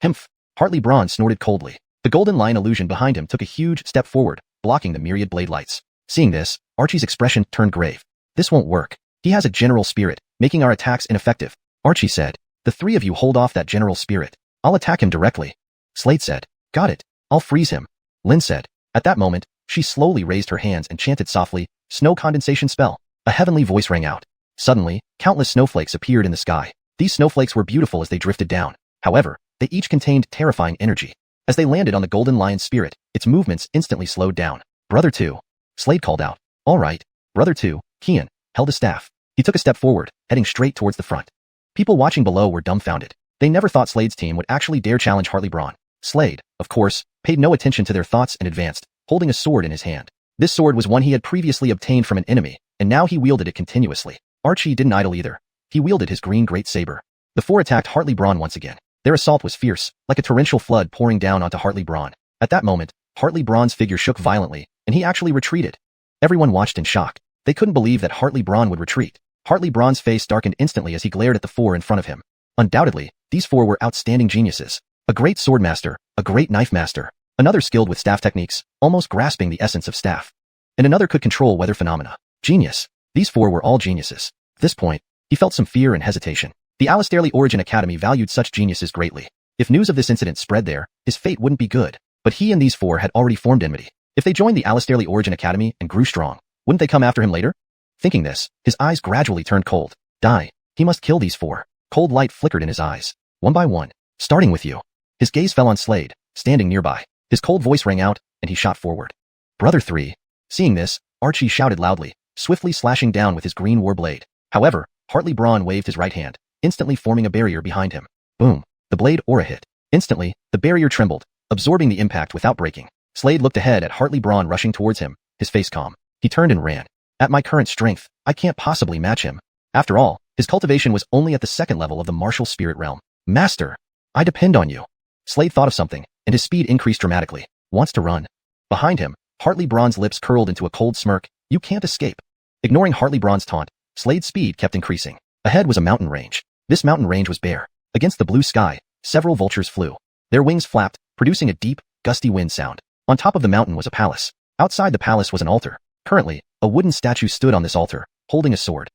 Himph! Hartley Braun snorted coldly. The golden lion illusion behind him took a huge step forward, blocking the myriad blade lights. Seeing this, Archie's expression turned grave. This won't work. He has a general spirit, making our attacks ineffective. Archie said, the three of you hold off that general spirit. I'll attack him directly. Slade said, got it. I'll freeze him. Lin said. At that moment, she slowly raised her hands and chanted softly, snow condensation spell. A heavenly voice rang out. Suddenly, countless snowflakes appeared in the sky. These snowflakes were beautiful as they drifted down. However, they each contained terrifying energy. As they landed on the golden lion's spirit, its movements instantly slowed down. Brother 2. Slade called out. All right. Brother 2, Xiuxian, held a staff. He took a step forward, heading straight towards the front. People watching below were dumbfounded. They never thought Slade's team would actually dare challenge Hartley Braun. Slade, of course, paid no attention to their thoughts and advanced, holding a sword in his hand. This sword was one he had previously obtained from an enemy, and now he wielded it continuously. Archie didn't idle either. He wielded his green great saber. The four attacked Hartley Braun once again. Their assault was fierce, like a torrential flood pouring down onto Hartley Braun. At that moment, Hartley Braun's figure shook violently, and he actually retreated. Everyone watched in shock. They couldn't believe that Hartley Braun would retreat. Hartley Braun's face darkened instantly as he glared at the four in front of him. Undoubtedly, these four were outstanding geniuses. A great sword master, a great knife master, another skilled with staff techniques, almost grasping the essence of staff, and another could control weather phenomena. Genius. These four were all geniuses. At this point, he felt some fear and hesitation. The Alistairly Origin Academy valued such geniuses greatly. If news of this incident spread there, his fate wouldn't be good. But he and these four had already formed enmity. If they joined the Alistairly Origin Academy and grew strong, wouldn't they come after him later? Thinking this, his eyes gradually turned cold. Die. He must kill these four. Cold light flickered in his eyes. One by one. Starting with you. His gaze fell on Slade, standing nearby. His cold voice rang out, and he shot forward. Brother 3. Seeing this, Archie shouted loudly, swiftly slashing down with his green war blade. However, Hartley Braun waved his right hand, instantly forming a barrier behind him. Boom. The blade aura hit. Instantly, the barrier trembled, absorbing the impact without breaking. Slade looked ahead at Hartley Braun rushing towards him, his face calm. He turned and ran. At my current strength, I can't possibly match him. After all, his cultivation was only at the second level of the martial spirit realm. Master, I depend on you. Slade thought of something, and his speed increased dramatically. Wants to run. Behind him, Hartley Braun's lips curled into a cold smirk. You can't escape. Ignoring Hartley Braun's taunt, Slade's speed kept increasing. Ahead was a mountain range. This mountain range was bare. Against the blue sky, several vultures flew. Their wings flapped, producing a deep, gusty wind sound. On top of the mountain was a palace. Outside the palace was an altar. Currently, a wooden statue stood on this altar, holding a sword.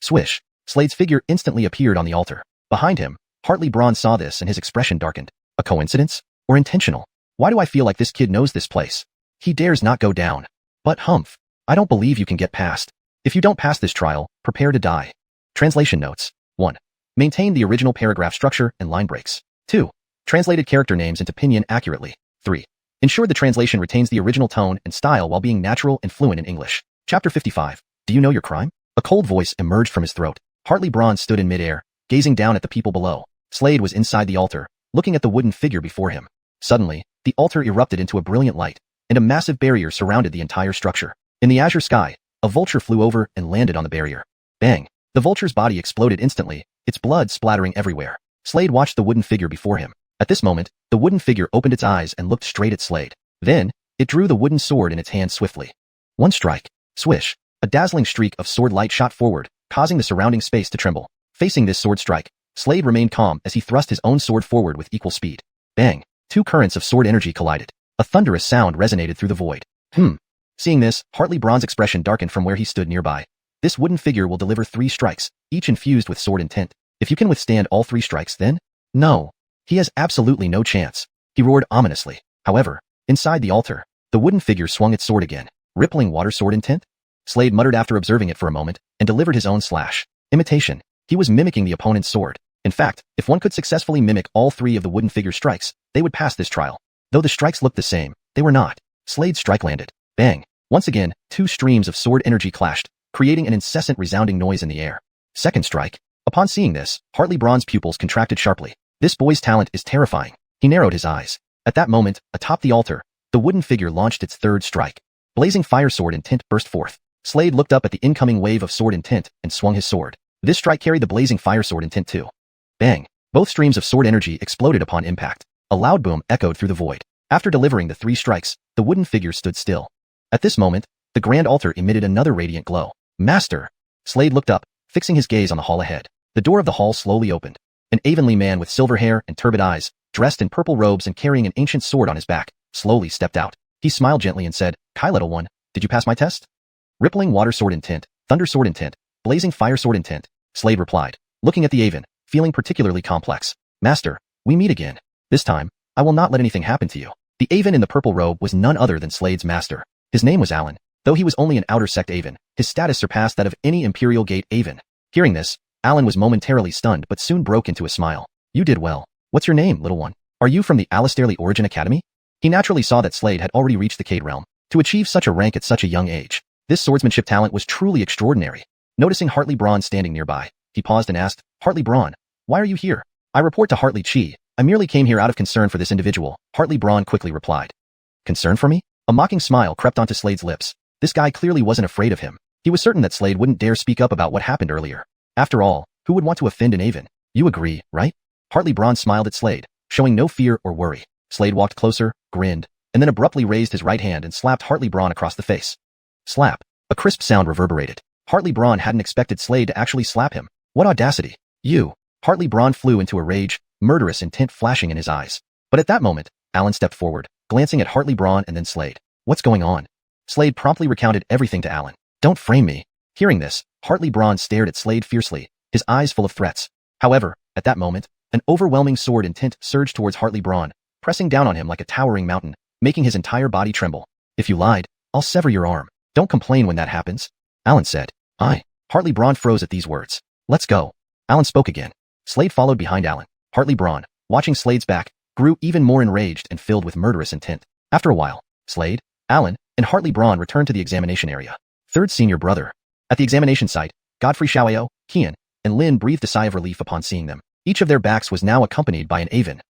Swish. Slade's figure instantly appeared on the altar. Behind him, Hartley Braun saw this and his expression darkened. A coincidence? Or intentional? Why do I feel like this kid knows this place? He dares not go down. But Humph, I don't believe you can get past. If you don't pass this trial, prepare to die. Translation notes. 1. Maintain the original paragraph structure and line breaks. 2. Translated character names into pinyin accurately. 3. Ensure the translation retains the original tone and style while being natural and fluent in English. Chapter 55. Do you know your crime? A cold voice emerged from his throat. Hartley Braun stood in midair, gazing down at the people below. Slade was inside the altar, looking at the wooden figure before him. Suddenly, the altar erupted into a brilliant light, and a massive barrier surrounded the entire structure. In the azure sky, a vulture flew over and landed on the barrier. Bang! The vulture's body exploded instantly, its blood splattering everywhere. Slade watched the wooden figure before him. At this moment, the wooden figure opened its eyes and looked straight at Slade. Then, it drew the wooden sword in its hand swiftly. One strike. Swish. A dazzling streak of sword light shot forward, causing the surrounding space to tremble. Facing this sword strike, Slade remained calm as he thrust his own sword forward with equal speed. Bang! Two currents of sword energy collided. A thunderous sound resonated through the void. Seeing this, Hartley Braun's expression darkened from where he stood nearby. This wooden figure will deliver 3 strikes, each infused with sword intent. If you can withstand all 3 strikes, then? No. He has absolutely no chance. He roared ominously. However, inside the altar, the wooden figure swung its sword again. Rippling water sword intent? Slade muttered after observing it for a moment, and delivered his own slash. Imitation. He was mimicking the opponent's sword. In fact, if one could successfully mimic all 3 of the wooden figure's strikes, they would pass this trial. Though the strikes looked the same, they were not. Slade's strike landed. Bang! Once again, 2 streams of sword energy clashed, creating an incessant resounding noise in the air. Second strike. Upon seeing this, Hartley Braun's pupils contracted sharply. This boy's talent is terrifying. He narrowed his eyes. At that moment, atop the altar, the wooden figure launched its 3rd strike. Blazing fire sword intent burst forth. Slade looked up at the incoming wave of sword intent and swung his sword. This strike carried the blazing fire sword intent too. Bang! Both streams of sword energy exploded upon impact. A loud boom echoed through the void. After delivering the 3 strikes, the wooden figure stood still. At this moment, the grand altar emitted another radiant glow. Master! Slade looked up, fixing his gaze on the hall ahead. The door of the hall slowly opened. An Avonlea man with silver hair and turbid eyes, dressed in purple robes and carrying an ancient sword on his back, slowly stepped out. He smiled gently and said, "Kai, little one, did you pass my test?" Rippling water sword intent, thunder sword intent, blazing fire sword intent, Slade replied, looking at the Avon, feeling particularly complex. Master, we meet again. This time, I will not let anything happen to you. The Avon in the purple robe was none other than Slade's master. His name was Alan. Though he was only an outer sect Avon, his status surpassed that of any Imperial Gate Avon. Hearing this, Alan was momentarily stunned but soon broke into a smile. You did well. What's your name, little one? Are you from the Alistairly Origin Academy? He naturally saw that Slade had already reached the Cade realm. To achieve such a rank at such a young age, this swordsmanship talent was truly extraordinary. Noticing Hartley Braun standing nearby, he paused and asked, Hartley Braun, why are you here? I report to Hartley Chi. I merely came here out of concern for this individual, Hartley Braun quickly replied. Concern for me? A mocking smile crept onto Slade's lips. This guy clearly wasn't afraid of him. He was certain that Slade wouldn't dare speak up about what happened earlier. After all, who would want to offend an Avon? You agree, right? Hartley Braun smiled at Slade, showing no fear or worry. Slade walked closer, grinned, and then abruptly raised his right hand and slapped Hartley Braun across the face. Slap. A crisp sound reverberated. Hartley Braun hadn't expected Slade to actually slap him. What audacity. You. Hartley Braun flew into a rage, murderous intent flashing in his eyes. But at that moment, Alan stepped forward, glancing at Hartley Braun and then Slade. What's going on? Slade promptly recounted everything to Alan. Don't frame me. Hearing this, Hartley Braun stared at Slade fiercely, his eyes full of threats. However, at that moment, an overwhelming sword intent surged towards Hartley Braun, pressing down on him like a towering mountain, making his entire body tremble. If you lied, I'll sever your arm. Don't complain when that happens. Alan said. Hartley Braun froze at these words. Let's go. Alan spoke again. Slade followed behind Alan. Hartley Braun, watching Slade's back, grew even more enraged and filled with murderous intent. After a while, Slade, Alan, and Hartley Braun returned to the examination area. Third senior brother. At the examination site, Godfrey Xiao, Qian, and Lin breathed a sigh of relief upon seeing them. Each of their backs was now accompanied by an Avon.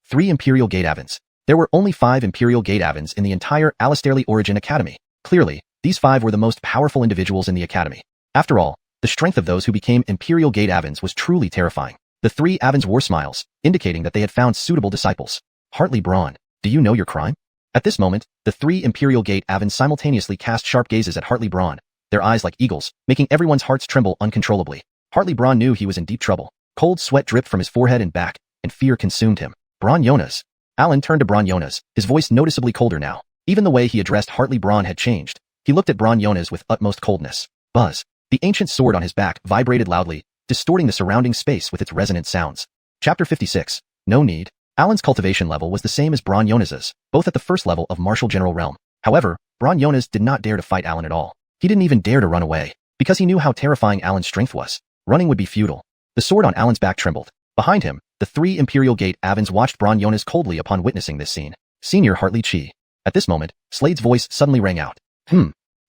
3 Imperial Gate Avons. There were only 5 Imperial Gate Avons in the entire Alistairly Origin Academy. Clearly, these 5 were the most powerful individuals in the academy. After all, the strength of those who became Imperial Gate Avons was truly terrifying. The 3 Avons wore smiles, indicating that they had found suitable disciples. Hartley Braun, do you know your crime? At this moment, the 3 Imperial Gate Avons simultaneously cast sharp gazes at Hartley Braun, their eyes like eagles, making everyone's hearts tremble uncontrollably. Hartley Braun knew he was in deep trouble. Cold sweat dripped from his forehead and back, and fear consumed him. Braun Jonas. Alan turned to Braun Jonas, his voice noticeably colder now. Even the way he addressed Hartley Braun had changed. He looked at Braun Jonas with utmost coldness. Buzz. The ancient sword on his back vibrated loudly, distorting the surrounding space with its resonant sounds. Chapter 56. No need. Alan's cultivation level was the same as Braun Jonas's, both at the first level of Martial General Realm. However, Braun Jonas did not dare to fight Alan at all. He didn't even dare to run away, because he knew how terrifying Alan's strength was. Running would be futile. The sword on Alan's back trembled. Behind him, the 3 Imperial Gate Avons watched Braun Jonas coldly upon witnessing this scene. Senior Hartley Chi. At this moment, Slade's voice suddenly rang out.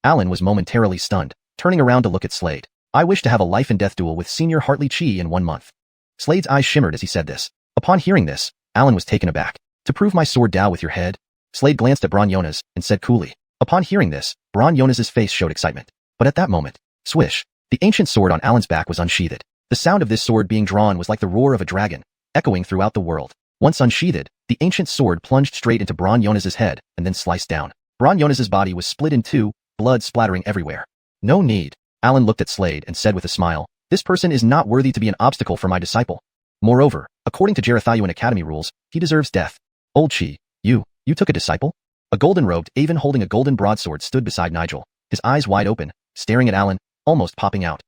Alan was momentarily stunned, turning around to look at Slade. I wish to have a life and death duel with Senior Hartley Chi in 1 month. Slade's eyes shimmered as he said this. Upon hearing this, Alan was taken aback. To prove my sword Dao with your head? Slade glanced at Braun Jonas and said coolly. Upon hearing this, Braun Jonas's face showed excitement. But at that moment, swish, the ancient sword on Alan's back was unsheathed. The sound of this sword being drawn was like the roar of a dragon, echoing throughout the world. Once unsheathed, the ancient sword plunged straight into Braun Jonas's head and then sliced down. Braun Jonas's body was split in 2, blood splattering everywhere. No need. Alan looked at Slade and said with a smile, this person is not worthy to be an obstacle for my disciple. Moreover, according to xuanhuan Academy rules, he deserves death. Old Chi, you took a disciple? A golden-robed Avon holding a golden broadsword stood beside Nigel, his eyes wide open, staring at Alan, almost popping out.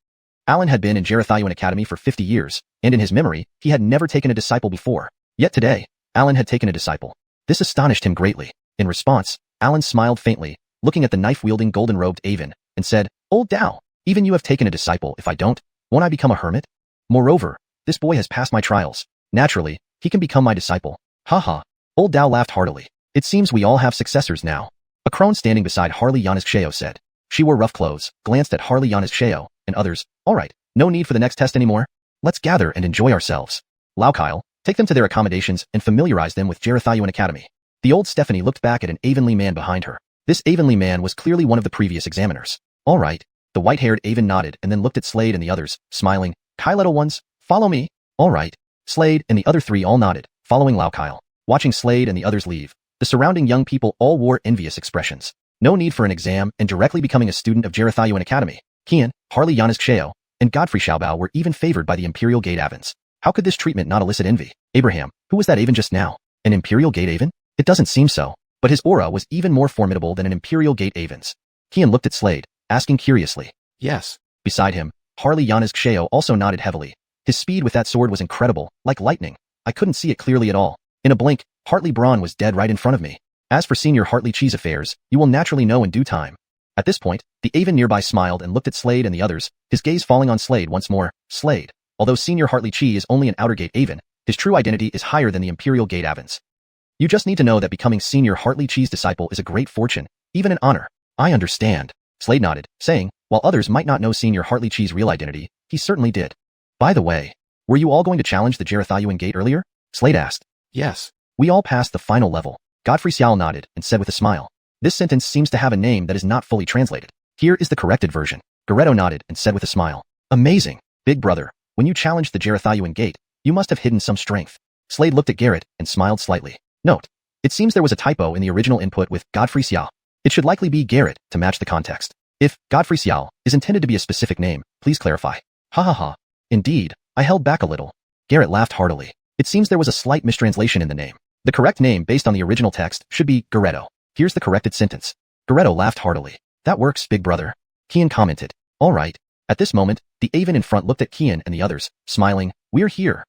Alan had been in xuanhuan Academy for 50 years, and in his memory, he had never taken a disciple before. Yet today, Alan had taken a disciple. This astonished him greatly. In response, Alan smiled faintly, looking at the knife-wielding golden-robed Avon, and said, Old Dao, even you have taken a disciple. If I don't, won't I become a hermit? Moreover, this boy has passed my trials. Naturally, he can become my disciple. Haha. Old Dao laughed heartily. It seems we all have successors now. A crone standing beside Hartley Jonas Xiao said. She wore rough clothes, glanced at Hartley Jonas Xiao, and others. All right, no need for the next test anymore. Let's gather and enjoy ourselves. Lau Kyle, take them to their accommodations and familiarize them with xuanhuan Academy. The old Stephanie looked back at an Avonly man behind her. This Avonly man was clearly one of the previous examiners. All right. The white-haired Avon nodded and then looked at Slade and the others, smiling. Kai little ones, follow me. All right. Slade and the other 3 all nodded, following Lau Kyle. Watching Slade and the others leave, the surrounding young people all wore envious expressions. No need for an exam and directly becoming a student of xuanhuan Academy. Qian, Hartley Jonas Xiao, and Godfrey Xiaobao were even favored by the Imperial Gate Avons. How could this treatment not elicit envy? Abraham, who was that Avon just now? An Imperial Gate Avon? It doesn't seem so. But his aura was even more formidable than an Imperial Gate Avon's. Qian looked at Slade, asking curiously. Yes. Beside him, Hartley Jonas Xiao also nodded heavily. His speed with that sword was incredible, like lightning. I couldn't see it clearly at all. In a blink, Hartley Braun was dead right in front of me. As for Senior Hartley Chi's affairs, you will naturally know in due time. At this point, the Avon nearby smiled and looked at Slade and the others, his gaze falling on Slade once more. Slade, although Senior Hartley Chi is only an Outer Gate Avon, his true identity is higher than the Imperial Gate Avons. You just need to know that becoming Senior Hartley Chi's disciple is a great fortune, even an honor. I understand. Slade nodded, saying, while others might not know Senior Hartley Chi's real identity, he certainly did. By the way, were you all going to challenge the xuanhuan Gate earlier? Slade asked. Yes. We all passed the final level. Godfrey Xiao nodded and said with a smile. This sentence seems to have a name that is not fully translated. Here is the corrected version. Goretto nodded and said with a smile. Amazing. Big brother, when you challenged the xuanhuan Gate, you must have hidden some strength. Slade looked at Garrett and smiled slightly. Note. It seems there was a typo in the original input with Godfrey Xiao. It should likely be Garrett to match the context. If Godfrey Xiao is intended to be a specific name, please clarify. Ha ha ha. Indeed, I held back a little. Garrett laughed heartily. It seems there was a slight mistranslation in the name. The correct name based on the original text should be Garetto. Here's the corrected sentence. Garetto laughed heartily. That works, big brother. Kian commented. All right. At this moment, the Aven in front looked at Kian and the others, smiling. We're here.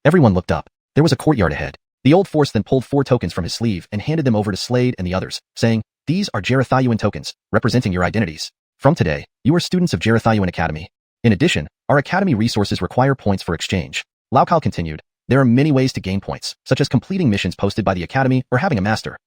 Everyone looked up. There was a courtyard ahead. The old force then pulled 4 tokens from his sleeve and handed them over to Slade and the others, saying, these are Xuanhuan tokens, representing your identities. From today, you are students of Xuanhuan Academy. In addition, our academy resources require points for exchange. Lao Kao continued. There are many ways to gain points, such as completing missions posted by the academy or having a master.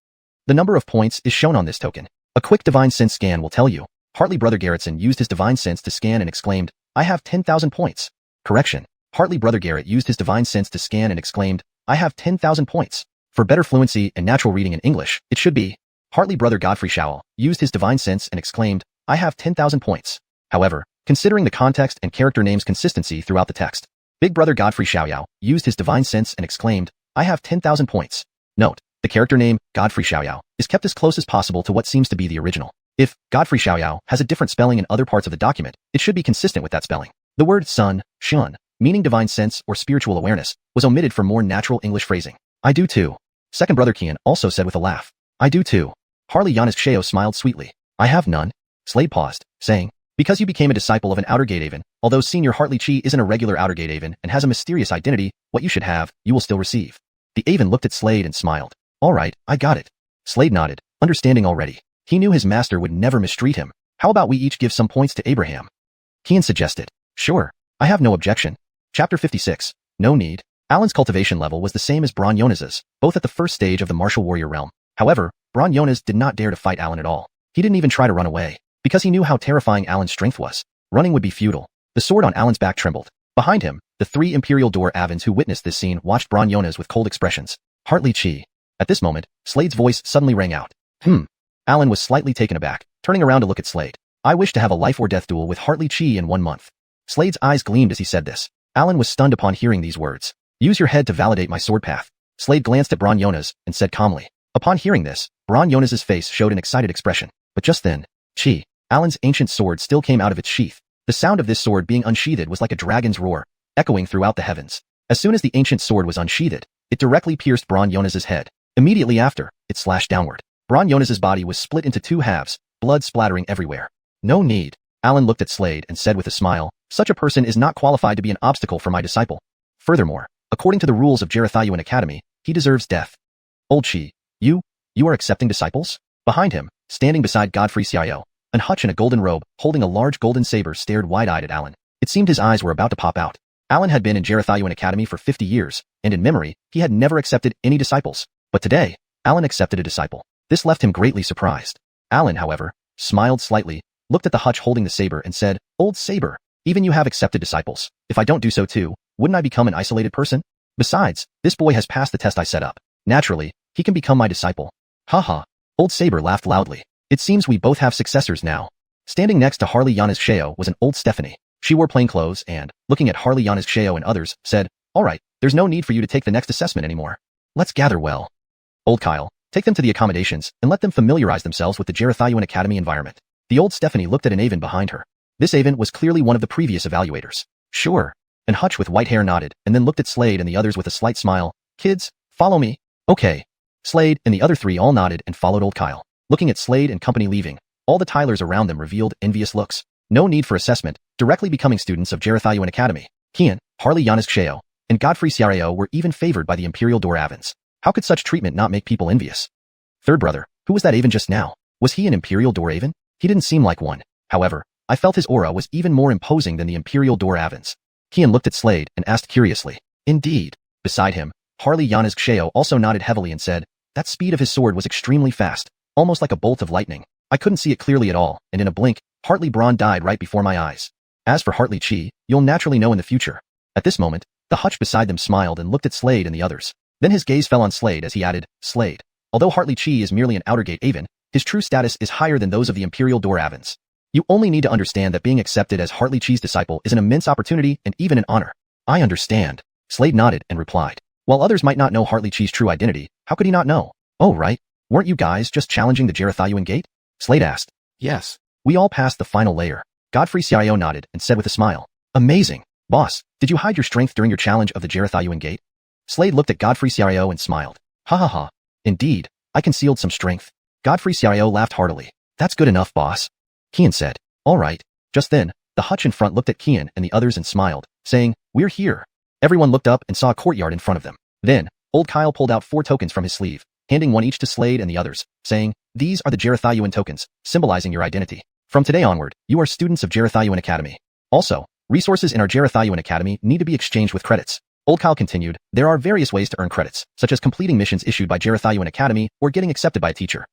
The number of points is shown on this token. A quick divine sense scan will tell you. Hartley Brother Garrettson used his divine sense to scan and exclaimed, I have 10,000 points. Correction. Hartley Brother Garrett used his divine sense to scan and exclaimed, I have 10,000 points. For better fluency and natural reading in English, it should be, Hartley Brother Godfrey Xiao used his divine sense and exclaimed, I have 10,000 points. However, considering the context and character names consistency throughout the text, Big Brother Godfrey Xiao used his divine sense and exclaimed, I have 10,000 points. Note, the character name, Godfrey Xiao, is kept as close as possible to what seems to be the original. If Godfrey Xiao has a different spelling in other parts of the document, it should be consistent with that spelling. The word sun, shun, meaning divine sense or spiritual awareness, was omitted for more natural English phrasing. I do too. Second brother Kian also said with a laugh. I do too. Harley Giannis Xiao smiled sweetly. I have none. Slade paused, saying, because you became a disciple of an Outer Gate Aven, although Senior Hartley Chi isn't a regular Outer Gate Aven and has a mysterious identity, what you should have, you will still receive. The Aven looked at Slade and smiled. All right, I got it. Slade nodded, understanding already. He knew his master would never mistreat him. How about we each give some points to Abraham? Kian suggested. Sure. I have no objection. Chapter 56. No need. Alan's cultivation level was the same as Bron Yonas's, both at the first stage of the martial warrior realm. However, Bron Yonas did not dare to fight Alan at all. He didn't even try to run away, because he knew how terrifying Alan's strength was. Running would be futile. The sword on Alan's back trembled. Behind him, the 3 Imperial Door Avens who witnessed this scene watched Bron Yonas with cold expressions. Hartley Chi. At this moment, Slade's voice suddenly rang out. Alan was slightly taken aback, turning around to look at Slade. I wish to have a life or death duel with Hartley Chi in 1 month. Slade's eyes gleamed as he said this. Alan was stunned upon hearing these words. Use your head to validate my sword path. Slade glanced at Bron Yonas and said calmly. Upon hearing this, Bron Yonas's face showed an excited expression. But just then, Chi, Alan's ancient sword still came out of its sheath. The sound of this sword being unsheathed was like a dragon's roar, echoing throughout the heavens. As soon as the ancient sword was unsheathed, it directly pierced Bron Yonas's head. Immediately after, it slashed downward. Bron Yonas's body was split into 2 halves, blood splattering everywhere. No need. Alan looked at Slade and said with a smile, such a person is not qualified to be an obstacle for my disciple. Furthermore, according to the rules of Xuanhuan Academy, he deserves death. Old Chi, you are accepting disciples? Behind him, standing beside Godfrey Xiao, an hutch in a golden robe, holding a large golden saber stared wide-eyed at Alan. It seemed his eyes were about to pop out. Alan had been in Xuanhuan Academy for 50 years, and in memory, he had never accepted any disciples. But today, Alan accepted a disciple. This left him greatly surprised. Alan, however, smiled slightly, looked at the hutch holding the saber and said, Old saber, even you have accepted disciples. If I don't do so too, wouldn't I become an isolated person? Besides, this boy has passed the test I set up. Naturally, he can become my disciple. Haha. Old Saber laughed loudly. It seems we both have successors now. Standing next to Harley Giannis Xiao was an old Stephanie. She wore plain clothes and, looking at Harley Giannis Xiao and others, said, All right, there's no need for you to take the next assessment anymore. Let's gather well. Old Kyle, take them to the accommodations and let them familiarize themselves with the Xuanhuan Academy environment. The old Stephanie looked at an Aven behind her. This Aven was clearly one of the previous evaluators. Sure. And Hutch with white hair nodded and then looked at Slade and the others with a slight smile. Kids, follow me. Okay. Slade and the other 3 all nodded and followed old Kyle. Looking at Slade and company leaving, all the Tylers around them revealed envious looks. No need for assessment, directly becoming students of Xuanhuan Academy. Kian, Harley Giannis Xiao, and Godfrey Xiao were even favored by the Imperial Door Avens. How could such treatment not make people envious? Third brother, who was that Aven just now? Was he an Imperial Door Aven? He didn't seem like one. However, I felt his aura was even more imposing than the Imperial Door Avens. Kian looked at Slade and asked curiously. Indeed. Beside him, Harley Giannis Xiao also nodded heavily and said, that speed of his sword was extremely fast, almost like a bolt of lightning. I couldn't see it clearly at all, and in a blink, Hartley Braun died right before my eyes. As for Hartley Chi, you'll naturally know in the future. At this moment, the hutch beside them smiled and looked at Slade and the others. Then his gaze fell on Slade as he added, Slade. Although Hartley Chi is merely an Outer Gate Aven, his true status is higher than those of the Imperial Door Avens. You only need to understand that being accepted as Hartley Chi's disciple is an immense opportunity and even an honor. I understand. Slade nodded and replied. While others might not know Hartley Chi's true identity, how could he not know? Oh right, weren't you guys just challenging the Gerithian gate? Slade asked. Yes. We all passed the final layer. Godfrey Xiao nodded and said with a smile. Amazing. Boss, did you hide your strength during your challenge of the Gerithian gate? Slade looked at Godfrey Xiao and smiled. Ha ha ha. Indeed, I concealed some strength. Godfrey Xiao laughed heartily. That's good enough, boss. Kian said. All right. Just then, the hutch in front looked at Kian and the others and smiled, saying, We're here. Everyone looked up and saw a courtyard in front of them. Then, old Kyle pulled out 4 tokens from his sleeve, handing one each to Slade and the others, saying, These are the Gerithian tokens, symbolizing your identity. From today onward, you are students of Gerithian Academy. Also, resources in our Gerithian Academy need to be exchanged with credits. Old Kyle continued, there are various ways to earn credits, such as completing missions issued by Gerithian Academy or getting accepted by a teacher.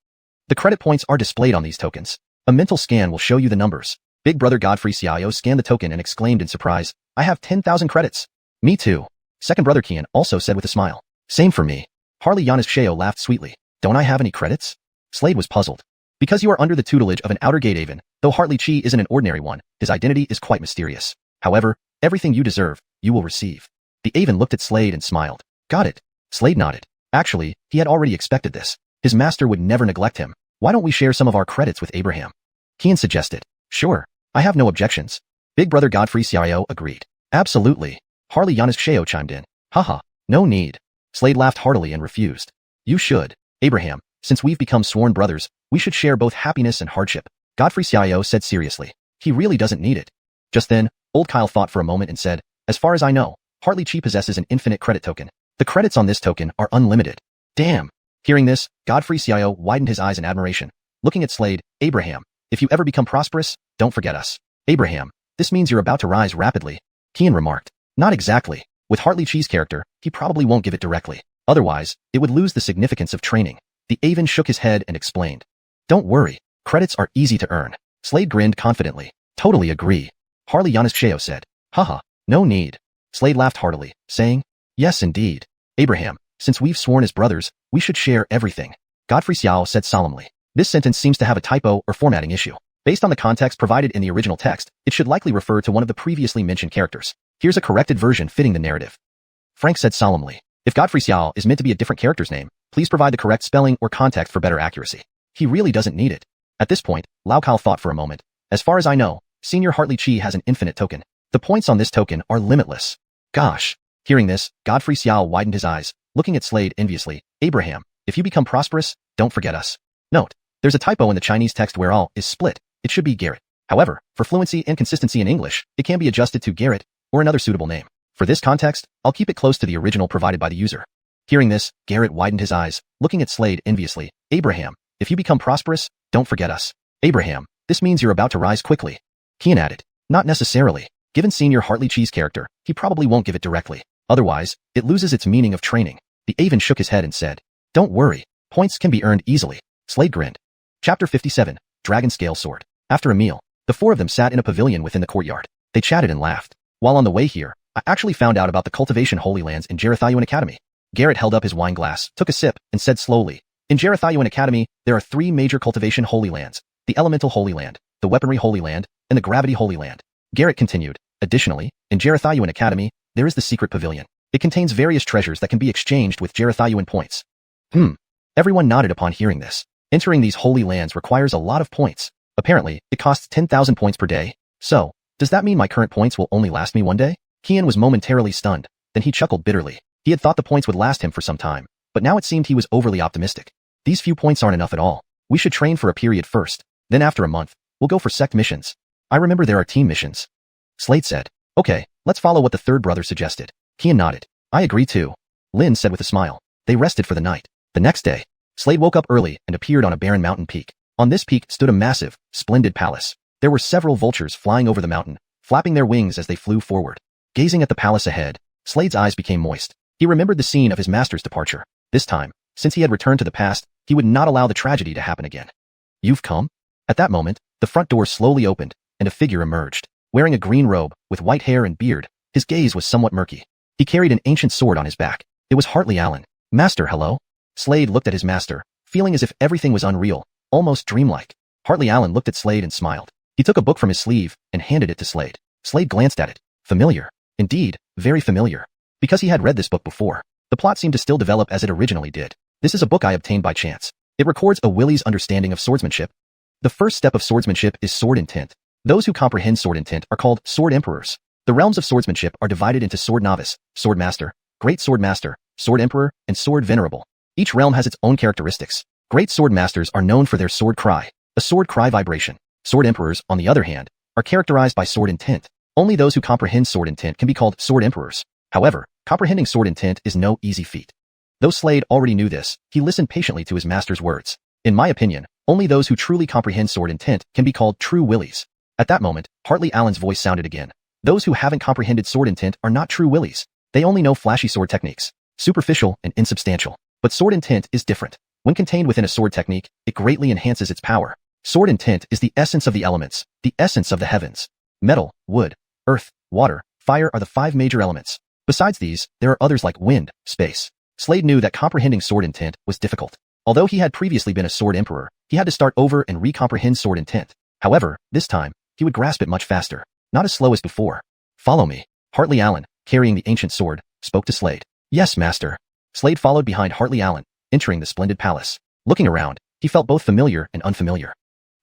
The credit points are displayed on these tokens. A mental scan will show you the numbers. Big brother Godfrey Xiao scanned the token and exclaimed in surprise, I have 10,000 credits. Me too. Second brother Kian also said with a smile. Same for me. Harley Giannis Sheo laughed sweetly. Don't I have any credits? Slade was puzzled. Because you are under the tutelage of an outer gate Aven, though Hartley Chi isn't an ordinary one, his identity is quite mysterious. However, everything you deserve, you will receive. The Aven looked at Slade and smiled. Got it. Slade nodded. Actually, he had already expected this. His master would never neglect him. Why don't we share some of our credits with Abraham? Kian suggested. Sure. I have no objections. Big brother Godfrey Xiao agreed. Absolutely. Harley Giannis Sheo chimed in. Haha, no need. Slade laughed heartily and refused. You should. Abraham, since we've become sworn brothers, we should share both happiness and hardship. Godfrey Xiao said seriously. He really doesn't need it. Just then, old Kyle thought for a moment and said, as far as I know, Hartley Chi possesses an infinite credit token. The credits on this token are unlimited. Damn. Hearing this, Godfrey Xiao widened his eyes in admiration. Looking at Slade, Abraham, if you ever become prosperous, don't forget us. Abraham, this means you're about to rise rapidly. Kian remarked. Not exactly. With Hartley Chi's character, he probably won't give it directly. Otherwise, it would lose the significance of training. The Aven shook his head and explained. Don't worry. Credits are easy to earn. Slade grinned confidently. Totally agree. Harley Giannis Sheo said. Haha, no need. Slade laughed heartily, saying, Yes indeed. Abraham, since we've sworn as brothers, we should share everything. Godfrey Xiao said solemnly. This sentence seems to have a typo or formatting issue. Based on the context provided in the original text, it should likely refer to one of the previously mentioned characters. Here's a corrected version fitting the narrative. Frank said solemnly. If Godfrey Xiao is meant to be a different character's name, please provide the correct spelling or context for better accuracy. He really doesn't need it. At this point, Lao Kao thought for a moment. As far as I know, Senior Hartley Chi has an infinite token. The points on this token are limitless. Gosh. Hearing this, Godfrey Xiao widened his eyes, looking at Slade enviously. Abraham, if you become prosperous, don't forget us. Note, there's a typo in the Chinese text where all is split. It should be Garrett. However, for fluency and consistency in English, it can be adjusted to Garrett or another suitable name. For this context, I'll keep it close to the original provided by the user. Hearing this, Garrett widened his eyes, looking at Slade enviously. Abraham, if you become prosperous, don't forget us. Abraham, this means you're about to rise quickly. Kian added. Not necessarily. Given Senior Hartley Chi's character, he probably won't give it directly. Otherwise, it loses its meaning of training. The Aven shook his head and said, Don't worry. Points can be earned easily. Slade grinned. Chapter 57, Dragon Scale Sword. After a meal, the 4 of them sat in a pavilion within the courtyard. They chatted and laughed. While on the way here, I actually found out about the cultivation Holy Lands in Gerithian Academy. Garrett held up his wine glass, took a sip, and said slowly, In Gerithian Academy, there are 3 major cultivation Holy Lands, the Elemental Holy Land, the Weaponry Holy Land, and the Gravity Holy Land. Garrett continued, Additionally, in Gerithian Academy, there is the Secret Pavilion. It contains various treasures that can be exchanged with Gerithian points. Everyone nodded upon hearing this. Entering these Holy Lands requires a lot of points. Apparently, it costs 10,000 points per day. So, does that mean my current points will only last me one day? Kian was momentarily stunned. Then he chuckled bitterly. He had thought the points would last him for some time, but now it seemed he was overly optimistic. These few points aren't enough at all. We should train for a period first. Then after a month, we'll go for sect missions. I remember there are team missions. Slade said. Okay, let's follow what the third brother suggested. Kian nodded. I agree too. Lin said with a smile. They rested for the night. The next day, Slade woke up early and appeared on a barren mountain peak. On this peak stood a massive, splendid palace. There were several vultures flying over the mountain, flapping their wings as they flew forward. Gazing at the palace ahead, Slade's eyes became moist. He remembered the scene of his master's departure. This time, since he had returned to the past, he would not allow the tragedy to happen again. You've come? At that moment, the front door slowly opened, and a figure emerged. Wearing a green robe, with white hair and beard, his gaze was somewhat murky. He carried an ancient sword on his back. It was Hartley Allen. Master, hello? Slade looked at his master, feeling as if everything was unreal, almost dreamlike. Hartley Allen looked at Slade and smiled. He took a book from his sleeve and handed it to Slade. Slade glanced at it. Familiar. Indeed, very familiar. Because he had read this book before, the plot seemed to still develop as it originally did. This is a book I obtained by chance. It records a Willie's understanding of swordsmanship. The first step of swordsmanship is sword intent. Those who comprehend sword intent are called sword emperors. The realms of swordsmanship are divided into sword novice, sword master, great sword master, sword emperor, and sword venerable. Each realm has its own characteristics. Great sword masters are known for their sword cry, a sword cry vibration. Sword emperors, on the other hand, are characterized by sword intent. Only those who comprehend sword intent can be called sword emperors. However, comprehending sword intent is no easy feat. Though Slade already knew this, he listened patiently to his master's words. In my opinion, only those who truly comprehend sword intent can be called true willies. At that moment, Hartley Allen's voice sounded again. Those who haven't comprehended sword intent are not true willies. They only know flashy sword techniques, superficial and insubstantial. But sword intent is different. When contained within a sword technique, it greatly enhances its power. Sword intent is the essence of the elements, the essence of the heavens. Metal, wood, earth, water, fire are the 5 major elements. Besides these, there are others like wind, space. Slade knew that comprehending sword intent was difficult. Although he had previously been a sword emperor, he had to start over and recomprehend sword intent. However, this time, he would grasp it much faster, not as slow as before. Follow me. Hartley Allen, carrying the ancient sword, spoke to Slade. Yes, master. Slade followed behind Hartley Allen, entering the splendid palace. Looking around, he felt both familiar and unfamiliar.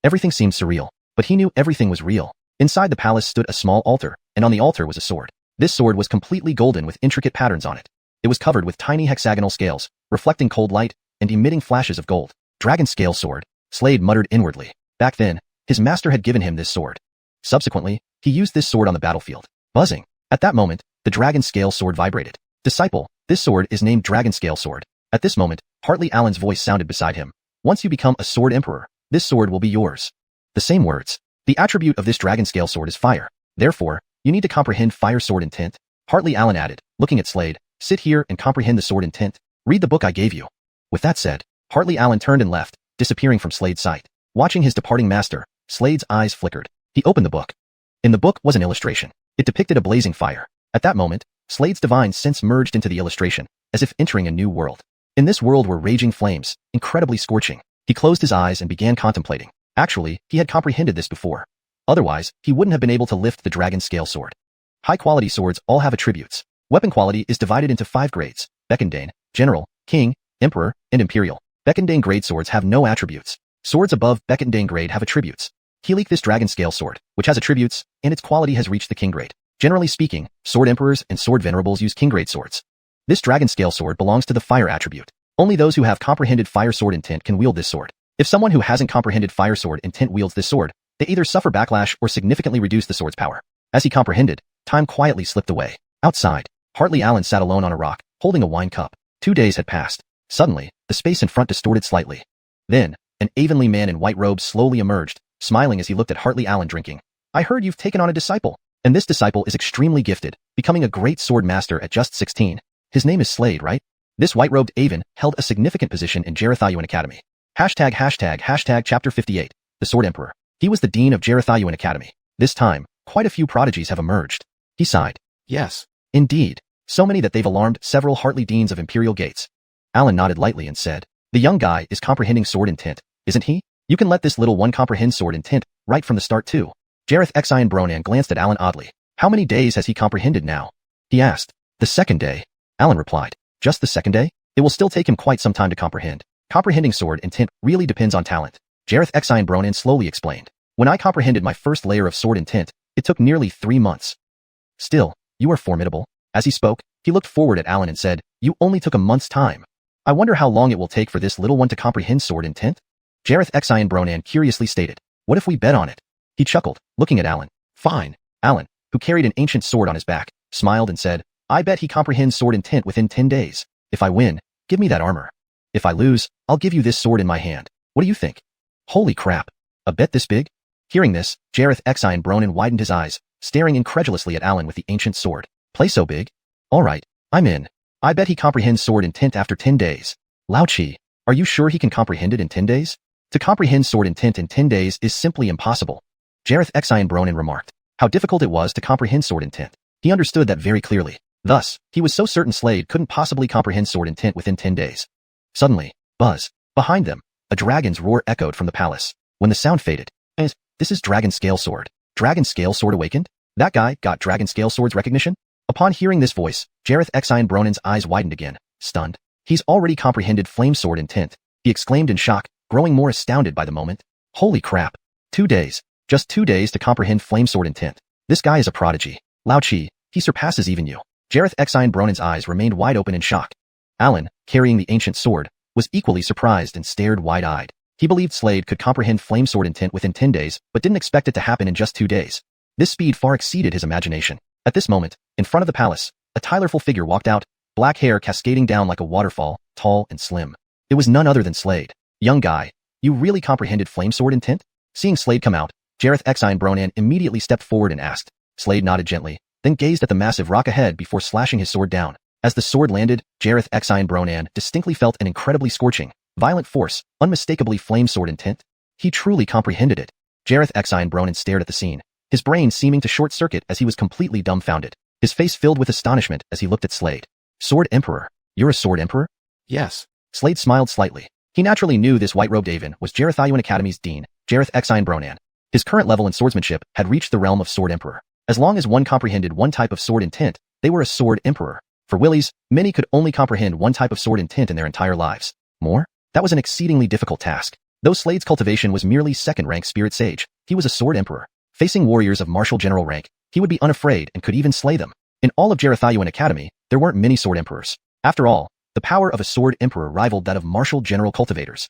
Everything seemed surreal, but he knew everything was real. Inside the palace stood a small altar, and on the altar was a sword. This sword was completely golden with intricate patterns on it. It was covered with tiny hexagonal scales, reflecting cold light and emitting flashes of gold. Dragon scale sword, Slade muttered inwardly. Back then, his master had given him this sword. Subsequently, he used this sword on the battlefield. Buzzing. At that moment, the dragon scale sword vibrated. Disciple, this sword is named Dragon Scale Sword. At this moment, Hartley Allen's voice sounded beside him. Once you become a sword emperor, this sword will be yours. The same words. The attribute of this dragon scale sword is fire. Therefore, you need to comprehend fire sword intent. Hartley Allen added, looking at Slade, sit here and comprehend the sword intent. Read the book I gave you. With that said, Hartley Allen turned and left, disappearing from Slade's sight. Watching his departing master, Slade's eyes flickered. He opened the book. In the book was an illustration. It depicted a blazing fire. At that moment, Slade's divine sense merged into the illustration, as if entering a new world. In this world were raging flames, incredibly scorching. He closed his eyes and began contemplating. Actually, he had comprehended this before. Otherwise, he wouldn't have been able to lift the dragon scale sword. High-quality swords all have attributes. Weapon quality is divided into 5 grades: Beckendane, General, King, Emperor, and Imperial. Beckendane grade swords have no attributes. Swords above Beckendane grade have attributes. He leaked this dragon scale sword, which has attributes, and its quality has reached the king grade. Generally speaking, sword emperors and sword venerables use king grade swords. This dragon scale sword belongs to the fire attribute. Only those who have comprehended fire sword intent can wield this sword. If someone who hasn't comprehended fire sword intent wields this sword, they either suffer backlash or significantly reduce the sword's power. As he comprehended, time quietly slipped away. Outside, Hartley Allen sat alone on a rock, holding a wine cup. 2 days had passed. Suddenly, the space in front distorted slightly. Then, an Avonlea man in white robes slowly emerged, smiling as he looked at Hartley Allen drinking. I heard you've taken on a disciple, and this disciple is extremely gifted, becoming a great sword master at just 16. His name is Slade, right? This white-robed Avon held a significant position in xiuxian Academy. ####Chapter 58, The Sword Emperor. He was the dean of xiuxian Academy. This time, quite a few prodigies have emerged. He sighed. Yes, indeed. So many that they've alarmed several Hartley deans of imperial gates. Allen nodded lightly and said, the young guy is comprehending sword intent, isn't he? You can let this little one comprehend sword intent right from the start too. Jareth Xian Bronan glanced at Allen oddly. How many days has he comprehended now? He asked. The second day. Allen replied. Just the second day? It will still take him quite some time to comprehend. Comprehending sword intent really depends on talent. Jareth Xian Bronan slowly explained. When I comprehended my first layer of sword intent, it took nearly 3 months. Still, you are formidable. As he spoke, he looked forward at Allen and said, you only took a month's time. I wonder how long it will take for this little one to comprehend sword intent? Jareth Xian Bronan curiously stated. What if we bet on it? He chuckled, looking at Allen. Fine. Allen, who carried an ancient sword on his back, smiled and said, I bet he comprehends sword intent within 10 days. If I win, give me that armor. If I lose, I'll give you this sword in my hand. What do you think? Holy crap. A bet this big? Hearing this, Jareth Xian Bronan widened his eyes, staring incredulously at Allen with the ancient sword. Play so big? All right, I'm in. I bet he comprehends sword intent after 10 days. Lao Chi, are you sure he can comprehend it in 10 days? To comprehend sword intent in 10 days is simply impossible. Jareth Xian Bronan remarked. How difficult it was to comprehend sword intent. He understood that very clearly. Thus, he was so certain Slade couldn't possibly comprehend sword intent within 10 days. Suddenly, buzz. Behind them, a dragon's roar echoed from the palace. When the sound faded, this is Dragon Scale Sword. Dragon Scale Sword awakened? That guy got Dragon Scale Sword's recognition? Upon hearing this voice, Jareth Xian Bronan's eyes widened again, stunned. He's already comprehended flame sword intent, he exclaimed in shock, growing more astounded by the moment. Holy crap. 2 days. Just 2 days to comprehend flame sword intent. This guy is a prodigy. Lao Chi, he surpasses even you. Jareth Xuanhuan's eyes remained wide open in shock. Alan, carrying the ancient sword, was equally surprised and stared wide-eyed. He believed Slade could comprehend flame sword intent within 10 days, but didn't expect it to happen in just 2 days. This speed far exceeded his imagination. At this moment, in front of the palace, a Tylerful figure walked out, black hair cascading down like a waterfall, tall and slim. It was none other than Slade. Young guy, you really comprehended flame sword intent? Seeing Slade come out, Jareth Xuanhuan immediately stepped forward and asked. Slade nodded gently, then gazed at the massive rock ahead before slashing his sword down. As the sword landed, Jareth Xuanhuan distinctly felt an incredibly scorching, violent force, unmistakably flame sword intent. He truly comprehended it. Jareth Xuanhuan stared at the scene, his brain seeming to short-circuit as he was completely dumbfounded. His face filled with astonishment as he looked at Slade. Sword Emperor? You're a Sword Emperor? Yes. Slade smiled slightly. He naturally knew this white-robed Avon was xuanhuan Academy's dean, Jareth Xuanhuan. His current level in swordsmanship had reached the realm of Sword Emperor. As long as one comprehended one type of sword intent, they were a Sword Emperor. For Willies, many could only comprehend one type of sword intent in their entire lives. More? That was an exceedingly difficult task. Though Slade's cultivation was merely second-rank Spirit Sage, he was a Sword Emperor. Facing warriors of martial general rank, he would be unafraid and could even slay them. In all of xuanhuan Academy, there weren't many Sword Emperors. After all, the power of a Sword Emperor rivaled that of martial general cultivators.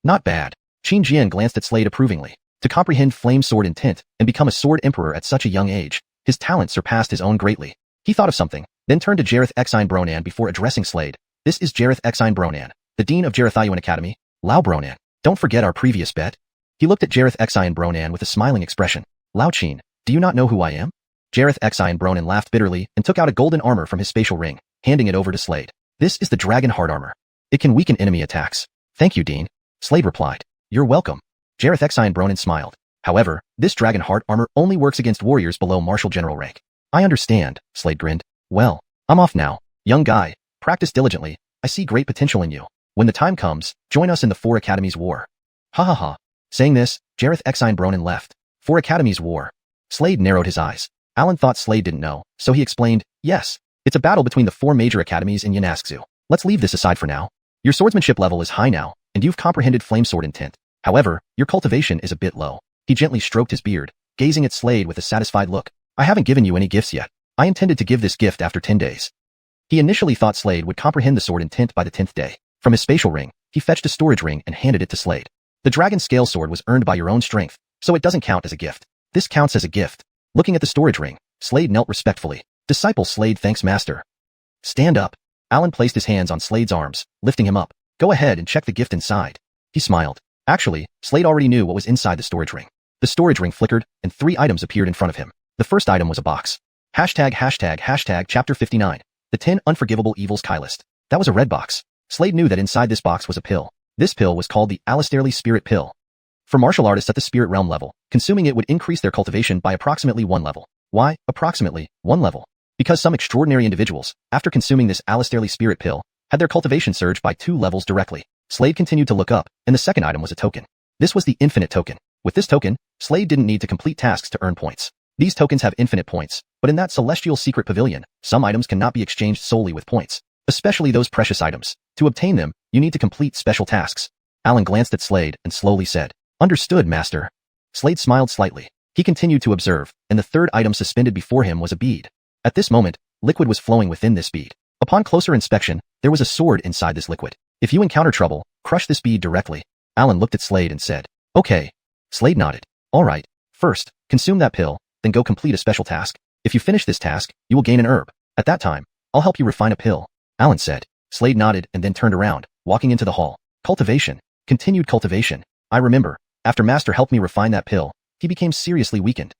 Not bad. Xiuxian glanced at Slade approvingly. To comprehend flame sword intent and become a Sword Emperor at such a young age, his talent surpassed his own greatly. He thought of something, then turned to Jareth Xuanhuan before addressing Slade. This is Jareth Xuanhuan, the dean of xuanhuan Academy. Lao Bronan, don't forget our previous bet. He looked at Jareth Xuanhuan with a smiling expression. Lao Qin, do you not know who I am? Jareth Xuanhuan laughed bitterly and took out a golden armor from his spatial ring, handing it over to Slade. This is the Dragon Heart Armor. It can weaken enemy attacks. Thank you, Dean. Slade replied. You're welcome. Jareth Xuanhuan smiled. However, this Dragon Heart Armor only works against warriors below martial general rank. I understand, Slade grinned. Well, I'm off now. Young guy, practice diligently. I see great potential in you. When the time comes, join us in the 4 Academies War. Ha ha ha. Saying this, Jareth Xuanhuan left. 4 Academies War. Slade narrowed his eyes. Alan thought Slade didn't know, so he explained, yes. It's a battle between the 4 major academies in Yanaskzu. Let's leave this aside for now. Your swordsmanship level is high now, and you've comprehended flame sword intent. However, your cultivation is a bit low. He gently stroked his beard, gazing at Slade with a satisfied look. I haven't given you any gifts yet. I intended to give this gift after 10 days. He initially thought Slade would comprehend the sword intent by the 10th day. From his spatial ring, he fetched a storage ring and handed it to Slade. The dragon scale sword was earned by your own strength, so it doesn't count as a gift. This counts as a gift. Looking at the storage ring, Slade knelt respectfully. Disciple Slade thanks master. Stand up. Alan placed his hands on Slade's arms, lifting him up. Go ahead and check the gift inside. He smiled. Actually, Slade already knew what was inside the storage ring. The storage ring flickered, and 3 items appeared in front of him. The first item was a box. ##### Chapter 59. The 10 Unforgivable Evils Kylist. That was a red box. Slade knew that inside this box was a pill. This pill was called the Alastairly Spirit Pill. For martial artists at the Spirit Realm level, consuming it would increase their cultivation by approximately 1 level. Why, approximately 1 level? Because some extraordinary individuals, after consuming this Alastairly Spirit Pill, had their cultivation surge by 2 levels directly. Slade continued to look up, and the second item was a token. This was the Infinite Token. With this token, Slade didn't need to complete tasks to earn points. These tokens have infinite points, but in that celestial secret pavilion, some items cannot be exchanged solely with points, especially those precious items. To obtain them, you need to complete special tasks. Alan glanced at Slade and slowly said, Understood, master. Slade smiled slightly. He continued to observe, and the third item suspended before him was a bead. At this moment, liquid was flowing within this bead. Upon closer inspection, there was a sword inside this liquid. If you encounter trouble, crush this bead directly. Alan looked at Slade and said, Okay. Slade nodded. All right. First, consume that pill, then go complete a special task. If you finish this task, you will gain an herb. At that time, I'll help you refine a pill. Alan said. Slade nodded and then turned around, walking into the hall. Cultivation. Continued cultivation. I remember, after Master helped me refine that pill, he became seriously weakened.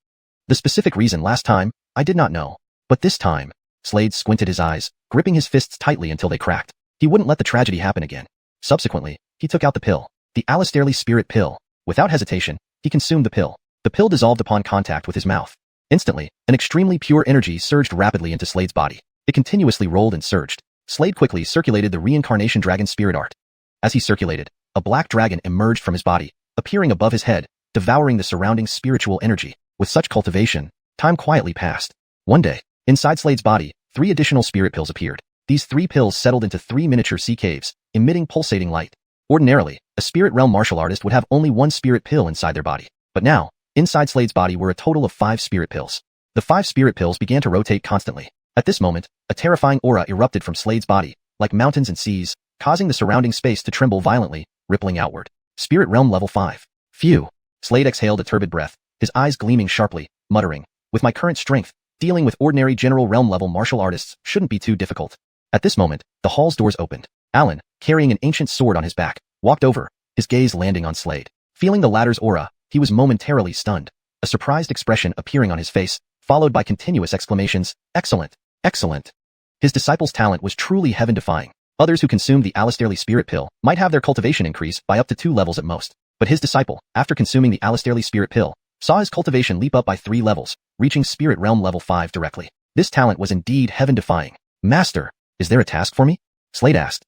The specific reason last time, I did not know. But this time, Slade squinted his eyes, gripping his fists tightly until they cracked. He wouldn't let the tragedy happen again. Subsequently, he took out the pill. The Alastairly Spirit Pill. Without hesitation, he consumed the pill. The pill dissolved upon contact with his mouth. Instantly, an extremely pure energy surged rapidly into Slade's body. It continuously rolled and surged. Slade quickly circulated the reincarnation dragon spirit art. As he circulated, a black dragon emerged from his body, appearing above his head, devouring the surrounding spiritual energy. With such cultivation, time quietly passed. One day, inside Slade's body, 3 additional spirit pills appeared. These 3 pills settled into 3 miniature sea caves, emitting pulsating light. Ordinarily, a spirit realm martial artist would have only 1 spirit pill inside their body. But now, inside Slade's body were a total of 5 spirit pills. The 5 spirit pills began to rotate constantly. At this moment, a terrifying aura erupted from Slade's body, like mountains and seas, causing the surrounding space to tremble violently, rippling outward. Spirit realm level 5. Phew. Slade exhaled a turbid breath, his eyes gleaming sharply, muttering, with my current strength, dealing with ordinary general realm level martial artists shouldn't be too difficult. At this moment, the hall's doors opened. Alan, carrying an ancient sword on his back, walked over, his gaze landing on Slade. Feeling the latter's aura, he was momentarily stunned, a surprised expression appearing on his face, followed by continuous exclamations, excellent, excellent. His disciple's talent was truly heaven-defying. Others who consumed the Alistairly spirit pill might have their cultivation increase by up to 2 levels at most. But his disciple, after consuming the Alistairly spirit pill, saw his cultivation leap up by 3 levels, reaching spirit realm level 5 directly. This talent was indeed heaven-defying. Master, is there a task for me? Slade asked.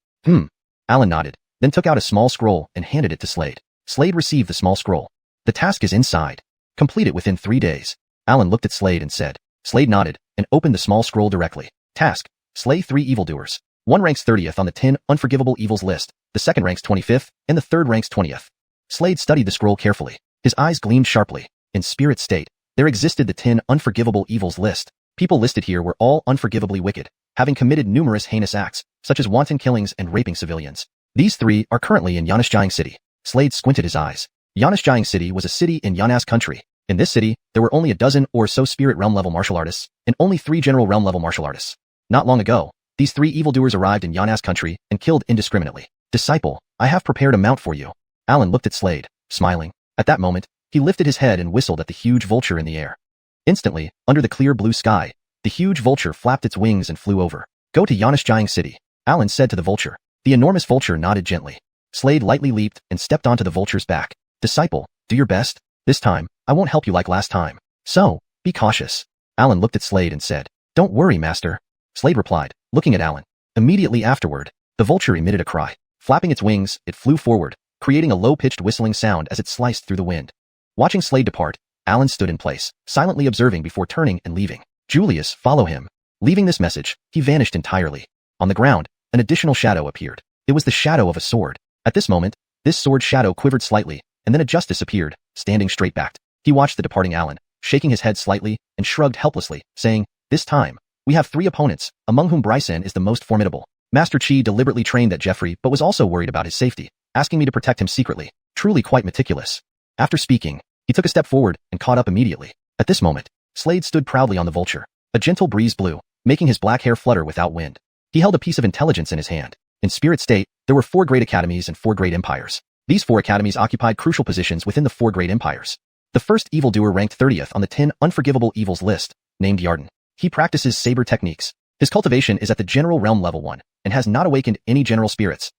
Alan nodded, then took out a small scroll and handed it to Slade. Slade received the small scroll. The task is inside. Complete it within 3 days. Alan looked at Slade and said. Slade nodded and opened the small scroll directly. Task: slay 3 evildoers. One ranks 30th on the 10 unforgivable evils list, the second ranks 25th, and the third ranks 20th. Slade studied the scroll carefully. His eyes gleamed sharply. In spirit state, there existed the 10 unforgivable evils list. People listed here were all unforgivably wicked, having committed numerous heinous acts, such as wanton killings and raping civilians. These 3 are currently in xuanhuan City. Slade squinted his eyes. xuanhuan City was a city in Yanas country. In this city, there were only a dozen or so spirit realm level martial artists, and only 3 general realm level martial artists. Not long ago, these 3 evildoers arrived in Yanas country and killed indiscriminately. Disciple, I have prepared a mount for you. Alan looked at Slade, smiling. At that moment, he lifted his head and whistled at the huge vulture in the air. Instantly, under the clear blue sky, the huge vulture flapped its wings and flew over. Go to xuanhuan City, Alan said to the vulture. The enormous vulture nodded gently. Slade lightly leaped and stepped onto the vulture's back. Disciple, do your best. This time, I won't help you like last time. So, be cautious. Alan looked at Slade and said. Don't worry, master. Slade replied, looking at Alan. Immediately afterward, the vulture emitted a cry. Flapping its wings, it flew forward, creating a low-pitched whistling sound as it sliced through the wind. Watching Slade depart, Alan stood in place, silently observing before turning and leaving. Julius, follow him. Leaving this message, he vanished entirely. On the ground, an additional shadow appeared. It was the shadow of a sword. At this moment, this sword shadow quivered slightly, and then a justice appeared, standing straight-backed. He watched the departing Alan, shaking his head slightly, and shrugged helplessly, saying, this time, we have 3 opponents, among whom Bryson is the most formidable. Master Chi deliberately trained that Jeffrey but was also worried about his safety, asking me to protect him secretly, truly quite meticulous. After speaking, he took a step forward and caught up immediately. At this moment, Slade stood proudly on the vulture. A gentle breeze blew, making his black hair flutter without wind. He held a piece of intelligence in his hand. In spirit state, there were 4 great academies and 4 great empires. These 4 academies occupied crucial positions within the 4 great empires. The first evildoer ranked 30th on the 10 unforgivable evils list, named Yarden. He practices saber techniques. His cultivation is at the general realm level 1, and has not awakened any general spirits.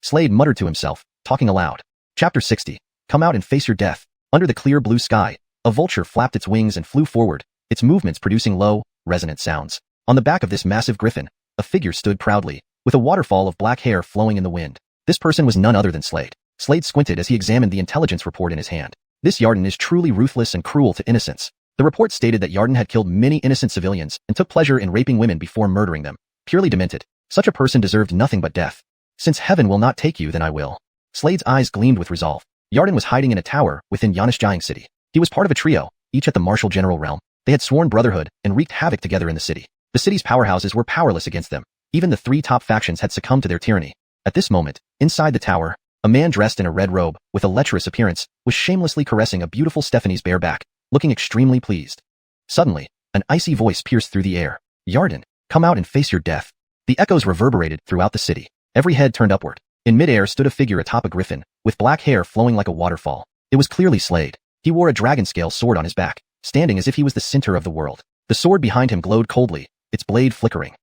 Slade muttered to himself, talking aloud. Chapter 60. Come out and face your death. Under the clear blue sky, a vulture flapped its wings and flew forward, its movements producing low, resonant sounds. On the back of this massive griffin, a figure stood proudly, with a waterfall of black hair flowing in the wind. This person was none other than Slade. Slade squinted as he examined the intelligence report in his hand. This Yarden is truly ruthless and cruel to innocents. The report stated that Yarden had killed many innocent civilians and took pleasure in raping women before murdering them. Purely demented. Such a person deserved nothing but death. Since heaven will not take you, then I will. Slade's eyes gleamed with resolve. Yarden was hiding in a tower within xuanhuan City. He was part of a trio, each at the martial general realm. They had sworn brotherhood and wreaked havoc together in the city. The city's powerhouses were powerless against them. Even the 3 top factions had succumbed to their tyranny. At this moment, inside the tower, a man dressed in a red robe, with a lecherous appearance, was shamelessly caressing a beautiful Stephanie's bare back, looking extremely pleased. Suddenly, an icy voice pierced through the air. Yarden, come out and face your death. The echoes reverberated throughout the city. Every head turned upward. In midair stood a figure atop a griffin, with black hair flowing like a waterfall. It was clearly Slade. He wore a dragon scale sword on his back, standing as if he was the center of the world. The sword behind him glowed coldly, its blade flickering.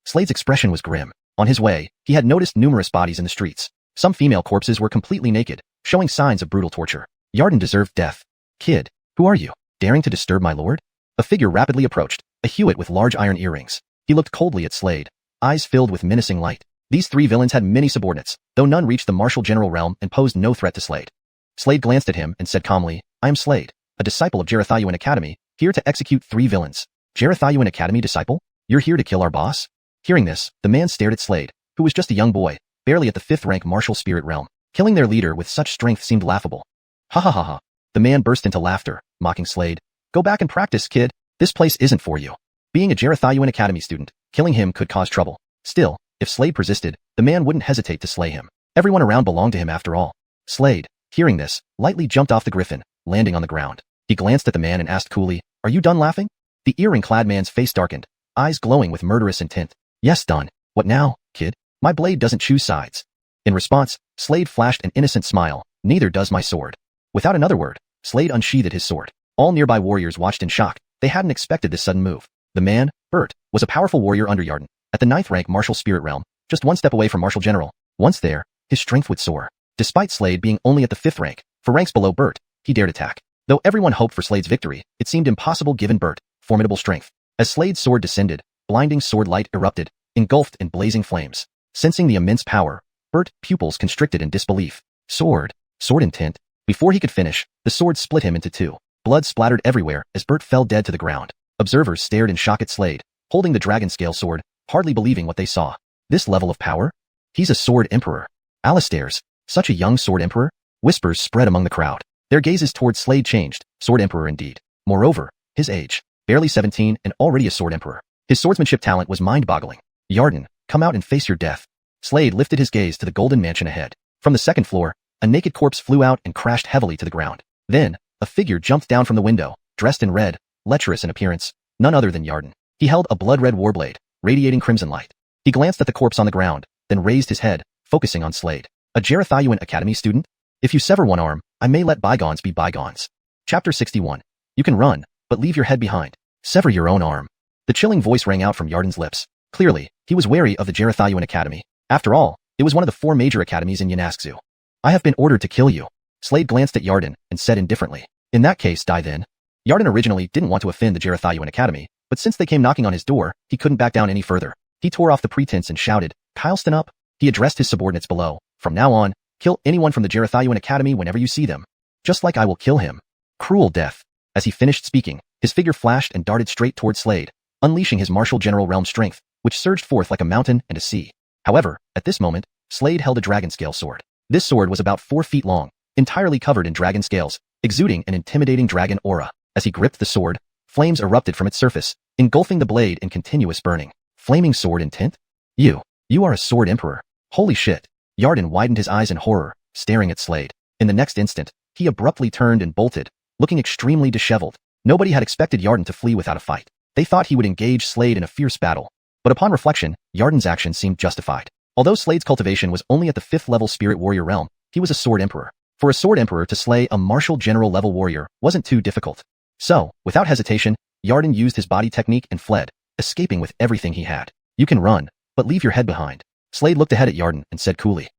Slade's expression was grim. On his way, he had noticed numerous bodies in the streets. Some female corpses were completely naked, showing signs of brutal torture. Yarden deserved death. Kid, who are you, daring to disturb my lord? A figure rapidly approached, a Hewitt with large iron earrings. He looked coldly at Slade, eyes filled with menacing light. These 3 villains had many subordinates, though none reached the martial general realm and posed no threat to Slade. Slade glanced at him and said calmly, I am Slade, a disciple of xuanhuan Academy, here to execute 3 villains. xuanhuan Academy disciple? You're here to kill our boss? Hearing this, the man stared at Slade, who was just a young boy, barely at the 5th rank martial spirit realm. Killing their leader with such strength seemed laughable. Ha ha ha ha. The man burst into laughter, mocking Slade. Go back and practice, kid. This place isn't for you. Being a xiuxian Academy student, killing him could cause trouble. Still, if Slade persisted, the man wouldn't hesitate to slay him. Everyone around belonged to him after all. Slade, hearing this, lightly jumped off the griffin, landing on the ground. He glanced at the man and asked coolly, "Are you done laughing?" The earring-clad man's face darkened, eyes glowing with murderous intent. "Yes, done. What now, kid? My blade doesn't choose sides." In response, Slade flashed an innocent smile. "Neither does my sword." Without another word, Slade unsheathed his sword. All nearby warriors watched in shock. They hadn't expected this sudden move. The man, Bert, was a powerful warrior under Yarden, at the 9th rank martial spirit realm, just one step away from martial general. Once there, his strength would soar. Despite Slade being only at the 5th rank, for ranks below Bert, he dared attack. Though everyone hoped for Slade's victory, it seemed impossible given Bert's formidable strength. As Slade's sword descended, blinding sword light erupted, engulfed in blazing flames. Sensing the immense power, Bert's pupils constricted in disbelief. Sword intent. Before he could finish, the sword split him into two. Blood splattered everywhere as Bert fell dead to the ground. Observers stared in shock at Slade, holding the dragon scale sword, hardly believing what they saw. This level of power? He's a sword emperor. Alistair's, such a young sword emperor? Whispers spread among the crowd. Their gazes toward Slade changed, sword emperor indeed. Moreover, his age, barely 17 and already a sword emperor. His swordsmanship talent was mind-boggling. Yarden, come out and face your death. Slade lifted his gaze to the golden mansion ahead. From the 2nd floor, a naked corpse flew out and crashed heavily to the ground. Then, a figure jumped down from the window, dressed in red, lecherous in appearance, none other than Yarden. He held a blood-red warblade, radiating crimson light. He glanced at the corpse on the ground, then raised his head, focusing on Slade. A xiuxian Academy student? If you sever one arm, I may let bygones be bygones. Chapter 61. You can run, but leave your head behind. Sever your own arm. The chilling voice rang out from Yarden's lips. Clearly, he was wary of the xiuxian Academy. After all, it was one of the 4 major academies in Yanaskzu. I have been ordered to kill you. Slade glanced at Yarden and said indifferently. In that case, die then. Yarden originally didn't want to offend the xiuxian Academy, but since they came knocking on his door, he couldn't back down any further. He tore off the pretense and shouted, "Kylston up!" He addressed his subordinates below. "From now on, kill anyone from the xiuxian Academy whenever you see them. Just like I will kill him. Cruel death." As he finished speaking, his figure flashed and darted straight toward Slade, unleashing his martial general realm strength, which surged forth like a mountain and a sea. However, at this moment, Slade held a dragon scale sword. This sword was about 4 feet long, entirely covered in dragon scales, exuding an intimidating dragon aura. As he gripped the sword, flames erupted from its surface, engulfing the blade in continuous burning. Flaming sword intent? You are a sword emperor. Holy shit. Yarden widened his eyes in horror, staring at Slade. In the next instant, he abruptly turned and bolted, looking extremely disheveled. Nobody had expected Yarden to flee without a fight. They thought he would engage Slade in a fierce battle. But upon reflection, Yarden's action seemed justified. Although Slade's cultivation was only at the 5th level spirit warrior realm, he was a sword emperor. For a sword emperor to slay a martial general level warrior wasn't too difficult. So, without hesitation, Yarden used his body technique and fled, escaping with everything he had. You can run, but leave your head behind. Slade looked ahead at Yarden and said coolly.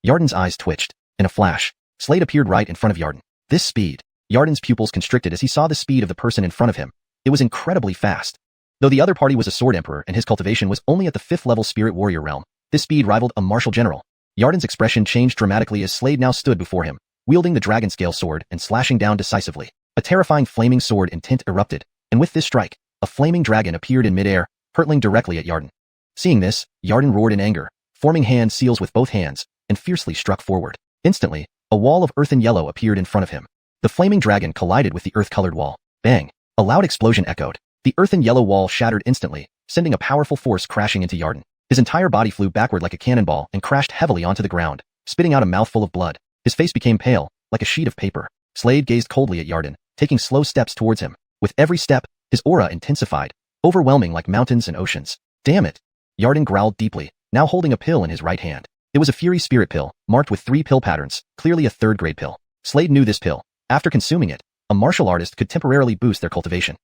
Yarden's eyes twitched. In a flash, Slade appeared right in front of Yarden. This speed. Yarden's pupils constricted as he saw the speed of the person in front of him. It was incredibly fast. Though the other party was a sword emperor and his cultivation was only at the 5th level spirit warrior realm, this speed rivaled a martial general. Yarden's expression changed dramatically as Slade now stood before him, wielding the dragon scale sword and slashing down decisively. A terrifying flaming sword intent erupted, and with this strike, a flaming dragon appeared in midair, hurtling directly at Yarden. Seeing this, Yarden roared in anger, forming hand seals with both hands, and fiercely struck forward. Instantly, a wall of earthen yellow appeared in front of him. The flaming dragon collided with the earth-colored wall. Bang! A loud explosion echoed. The earthen yellow wall shattered instantly, sending a powerful force crashing into Yarden. His entire body flew backward like a cannonball and crashed heavily onto the ground, spitting out a mouthful of blood. His face became pale, like a sheet of paper. Slade gazed coldly at Yarden, taking slow steps towards him. With every step, his aura intensified, overwhelming like mountains and oceans. Damn it! Yarden growled deeply, now holding a pill in his right hand. It was a Fury Spirit pill, marked with 3 pill patterns, clearly a 3rd-grade pill. Slade knew this pill. After consuming it, a martial artist could temporarily boost their cultivation.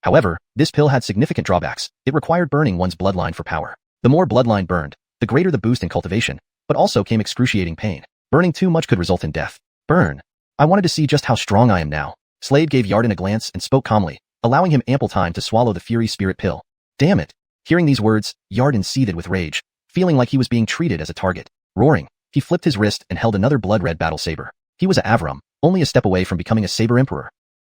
However, this pill had significant drawbacks. It required burning one's bloodline for power. The more bloodline burned, the greater the boost in cultivation, but also came excruciating pain. Burning too much could result in death. Burn. I wanted to see just how strong I am now. Slade gave Yarden a glance and spoke calmly, allowing him ample time to swallow the Fury Spirit pill. Damn it. Hearing these words, Yarden seethed with rage, feeling like he was being treated as a target. Roaring, he flipped his wrist and held another blood-red battle saber. He was a Avram, only a step away from becoming a saber emperor.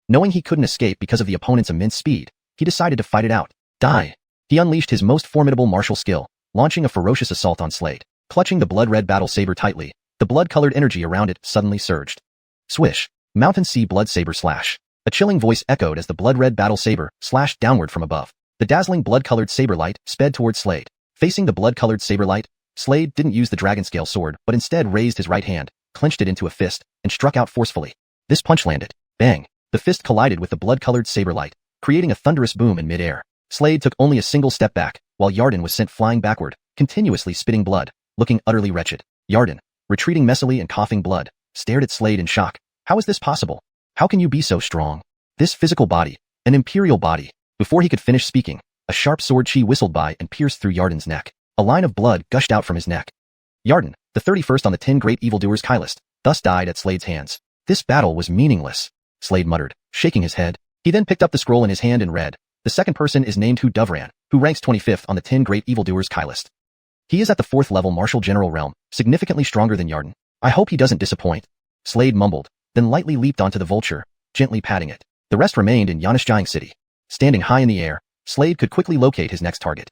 Knowing he couldn't escape because of the opponent's immense speed, he decided to fight it out. Die. He unleashed his most formidable martial skill, launching a ferocious assault on Slade. Clutching the blood-red battle saber tightly, the blood-colored energy around it suddenly surged. Swish! Mountain Sea Blood Saber Slash. A chilling voice echoed as the blood-red battle saber slashed downward from above. The dazzling blood-colored saber light sped toward Slade. Facing the blood-colored saber light, Slade didn't use the dragon scale sword but instead raised his right hand, clenched it into a fist, and struck out forcefully. This punch landed. Bang! The fist collided with the blood-colored saber light, creating a thunderous boom in mid-air. Slade took only a single step back, while Yarden was sent flying backward, continuously spitting blood, looking utterly wretched. Yarden, retreating messily and coughing blood, stared at Slade in shock. How is this possible? How can you be so strong? This physical body, an imperial body. Before he could finish speaking, a sharp sword chi whistled by and pierced through Yarden's neck. A line of blood gushed out from his neck. Yarden, the 31st on the 10 great evildoers Kai list, thus died at Slade's hands. This battle was meaningless, Slade muttered, shaking his head. He then picked up the scroll in his hand and read, the second person is named Xiuxian, who ranks 25th on the 10 great evildoers Kai list. He is at the 4th level martial general realm, significantly stronger than Yarden. I hope he doesn't disappoint. Slade mumbled, then lightly leaped onto the vulture, gently patting it. The rest remained in Xiuxian City. Standing high in the air, Slade could quickly locate his next target.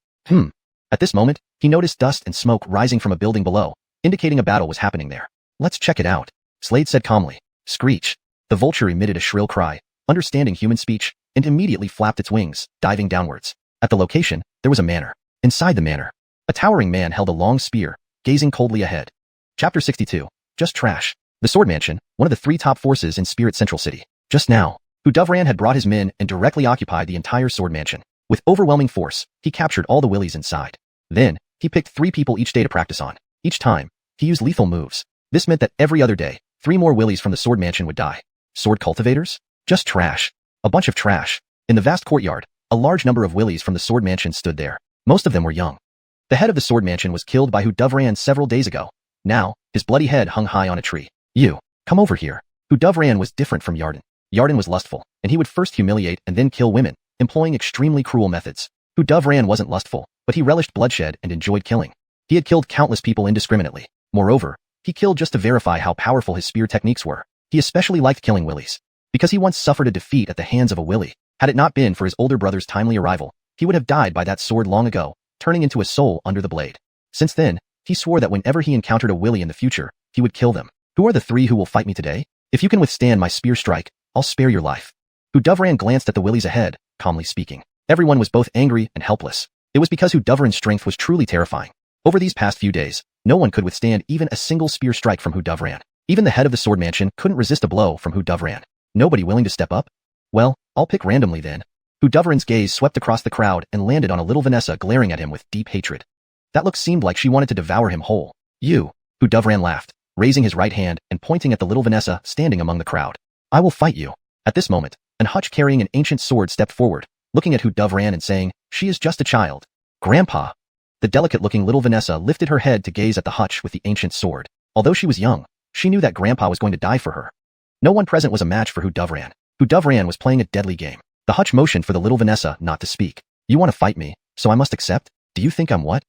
At this moment, he noticed dust and smoke rising from a building below, indicating a battle was happening there. Let's check it out, Slade said calmly. Screech! The vulture emitted a shrill cry, understanding human speech, and immediately flapped its wings, diving downwards. At the location, there was a manor. Inside the manor, a towering man held a long spear, gazing coldly ahead. Chapter 62. Just trash. The Sword Mansion, one of the 3 top forces in Spirit Central City. Just now, Xiuxian had brought his men and directly occupied the entire Sword Mansion. With overwhelming force, he captured all the willies inside. Then, he picked 3 people each day to practice on. Each time, he used lethal moves. This meant that every other day, 3 more willies from the Sword Mansion would die. Sword cultivators? Just trash. A bunch of trash. In the vast courtyard, a large number of willies from the Sword Mansion stood there. Most of them were young. The head of the Sword Mansion was killed by Xiuxian several days ago. Now, his bloody head hung high on a tree. You, come over here. Xiuxian was different from Yarden. Yarden was lustful, and he would first humiliate and then kill women, employing extremely cruel methods. Xiuxian wasn't lustful, but he relished bloodshed and enjoyed killing. He had killed countless people indiscriminately. Moreover, he killed just to verify how powerful his spear techniques were. He especially liked killing willies, because he once suffered a defeat at the hands of a willy. Had it not been for his older brother's timely arrival, he would have died by that sword long ago, turning into a soul under the blade. Since then, he swore that whenever he encountered a willy in the future, he would kill them. Who are the 3 who will fight me today? If you can withstand my spear strike, I'll spare your life. Xiuxian glanced at the willies ahead, calmly speaking. Everyone was both angry and helpless. It was because Xiuxian's strength was truly terrifying. Over these past few days, no one could withstand even a single spear strike from Xiuxian. Even the head of the Sword Mansion couldn't resist a blow from Xiuxian. Nobody willing to step up? Well, I'll pick randomly then. Xiuxian's gaze swept across the crowd and landed on a little Vanessa glaring at him with deep hatred. That look seemed like she wanted to devour him whole. You, Xiuxian laughed, raising his right hand and pointing at the little Vanessa standing among the crowd. I will fight you. At this moment, an hutch carrying an ancient sword stepped forward, looking at Xiuxian and saying, she is just a child. Grandpa. The delicate-looking little Vanessa lifted her head to gaze at the hutch with the ancient sword. Although she was young, she knew that Grandpa was going to die for her. No one present was a match for Xiuxian. Xiuxian was playing a deadly game. The hutch motioned for the little Vanessa not to speak. You want to fight me, so I must accept? Do you think I'm what?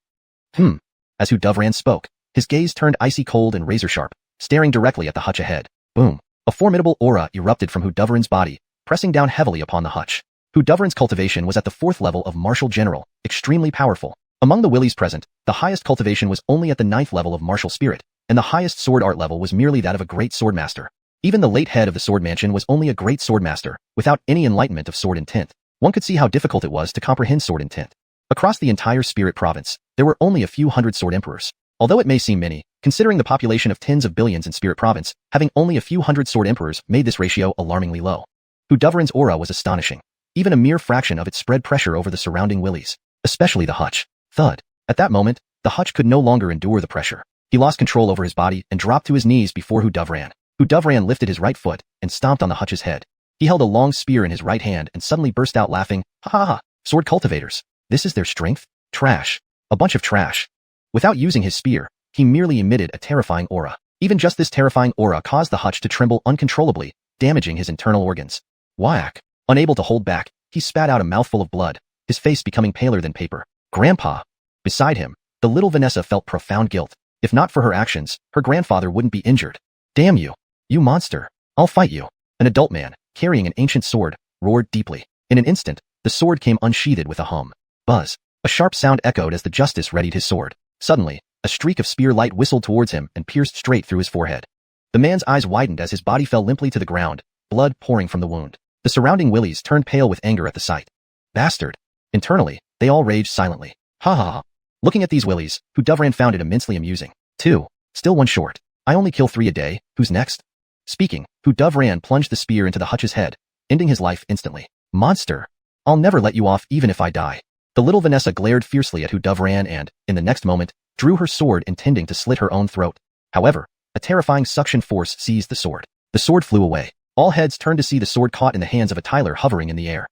As Xiuxian spoke, his gaze turned icy cold and razor-sharp, staring directly at the hutch ahead. Boom. A formidable aura erupted from Xiuxian's body, pressing down heavily upon the hutch. Xiuxian's cultivation was at the 4th level of Martial General, extremely powerful. Among the willies present, the highest cultivation was only at the 9th level of Martial Spirit, and the highest sword art level was merely that of a great swordmaster. Even the late head of the Sword Mansion was only a great swordmaster, without any enlightenment of sword intent. One could see how difficult it was to comprehend sword intent. Across the entire Spirit Province, there were only a few hundred sword emperors. Although it may seem many, considering the population of tens of billions in Spirit Province, having only a few hundred sword emperors made this ratio alarmingly low. Xiuxian's aura was astonishing. Even a mere fraction of it spread pressure over the surrounding willies, especially the hutch. Thud. At that moment, the hutch could no longer endure the pressure. He lost control over his body and dropped to his knees before Xiuxian. Xiuxian lifted his right foot and stomped on the hutch's head. He held a long spear in his right hand and suddenly burst out laughing. Ha ha ha! Sword cultivators. This is their strength? Trash. A bunch of trash. Without using his spear, he merely emitted a terrifying aura. Even just this terrifying aura caused the hutch to tremble uncontrollably, damaging his internal organs. Whack! Unable to hold back, he spat out a mouthful of blood, his face becoming paler than paper. Grandpa! Beside him, the little Vanessa felt profound guilt. If not for her actions, her grandfather wouldn't be injured. Damn you! You monster! I'll fight you! An adult man, carrying an ancient sword, roared deeply. In an instant, the sword came unsheathed with a hum. Buzz! A sharp sound echoed as the justice readied his sword. Suddenly, a streak of spear light whistled towards him and pierced straight through his forehead. The man's eyes widened as his body fell limply to the ground, blood pouring from the wound. The surrounding willies turned pale with anger at the sight. Bastard! Internally, they all raged silently. Ha ha ha. Looking at these willies, Dovran found it immensely amusing. 2. Still one short. I only kill 3 a day, who's next? Speaking, Dovran plunged the spear into the hutch's head, ending his life instantly. Monster! I'll never let you off even if I die. The little Vanessa glared fiercely at Dovran and, in the next moment, drew her sword intending to slit her own throat. However, a terrifying suction force seized the sword. The sword flew away. All heads turned to see the sword caught in the hands of a Tyler hovering in the air.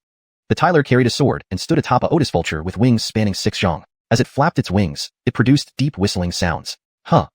The Tyler carried a sword and stood atop a Otis vulture with wings spanning 6 xiong. As it flapped its wings, it produced deep whistling sounds. Huh.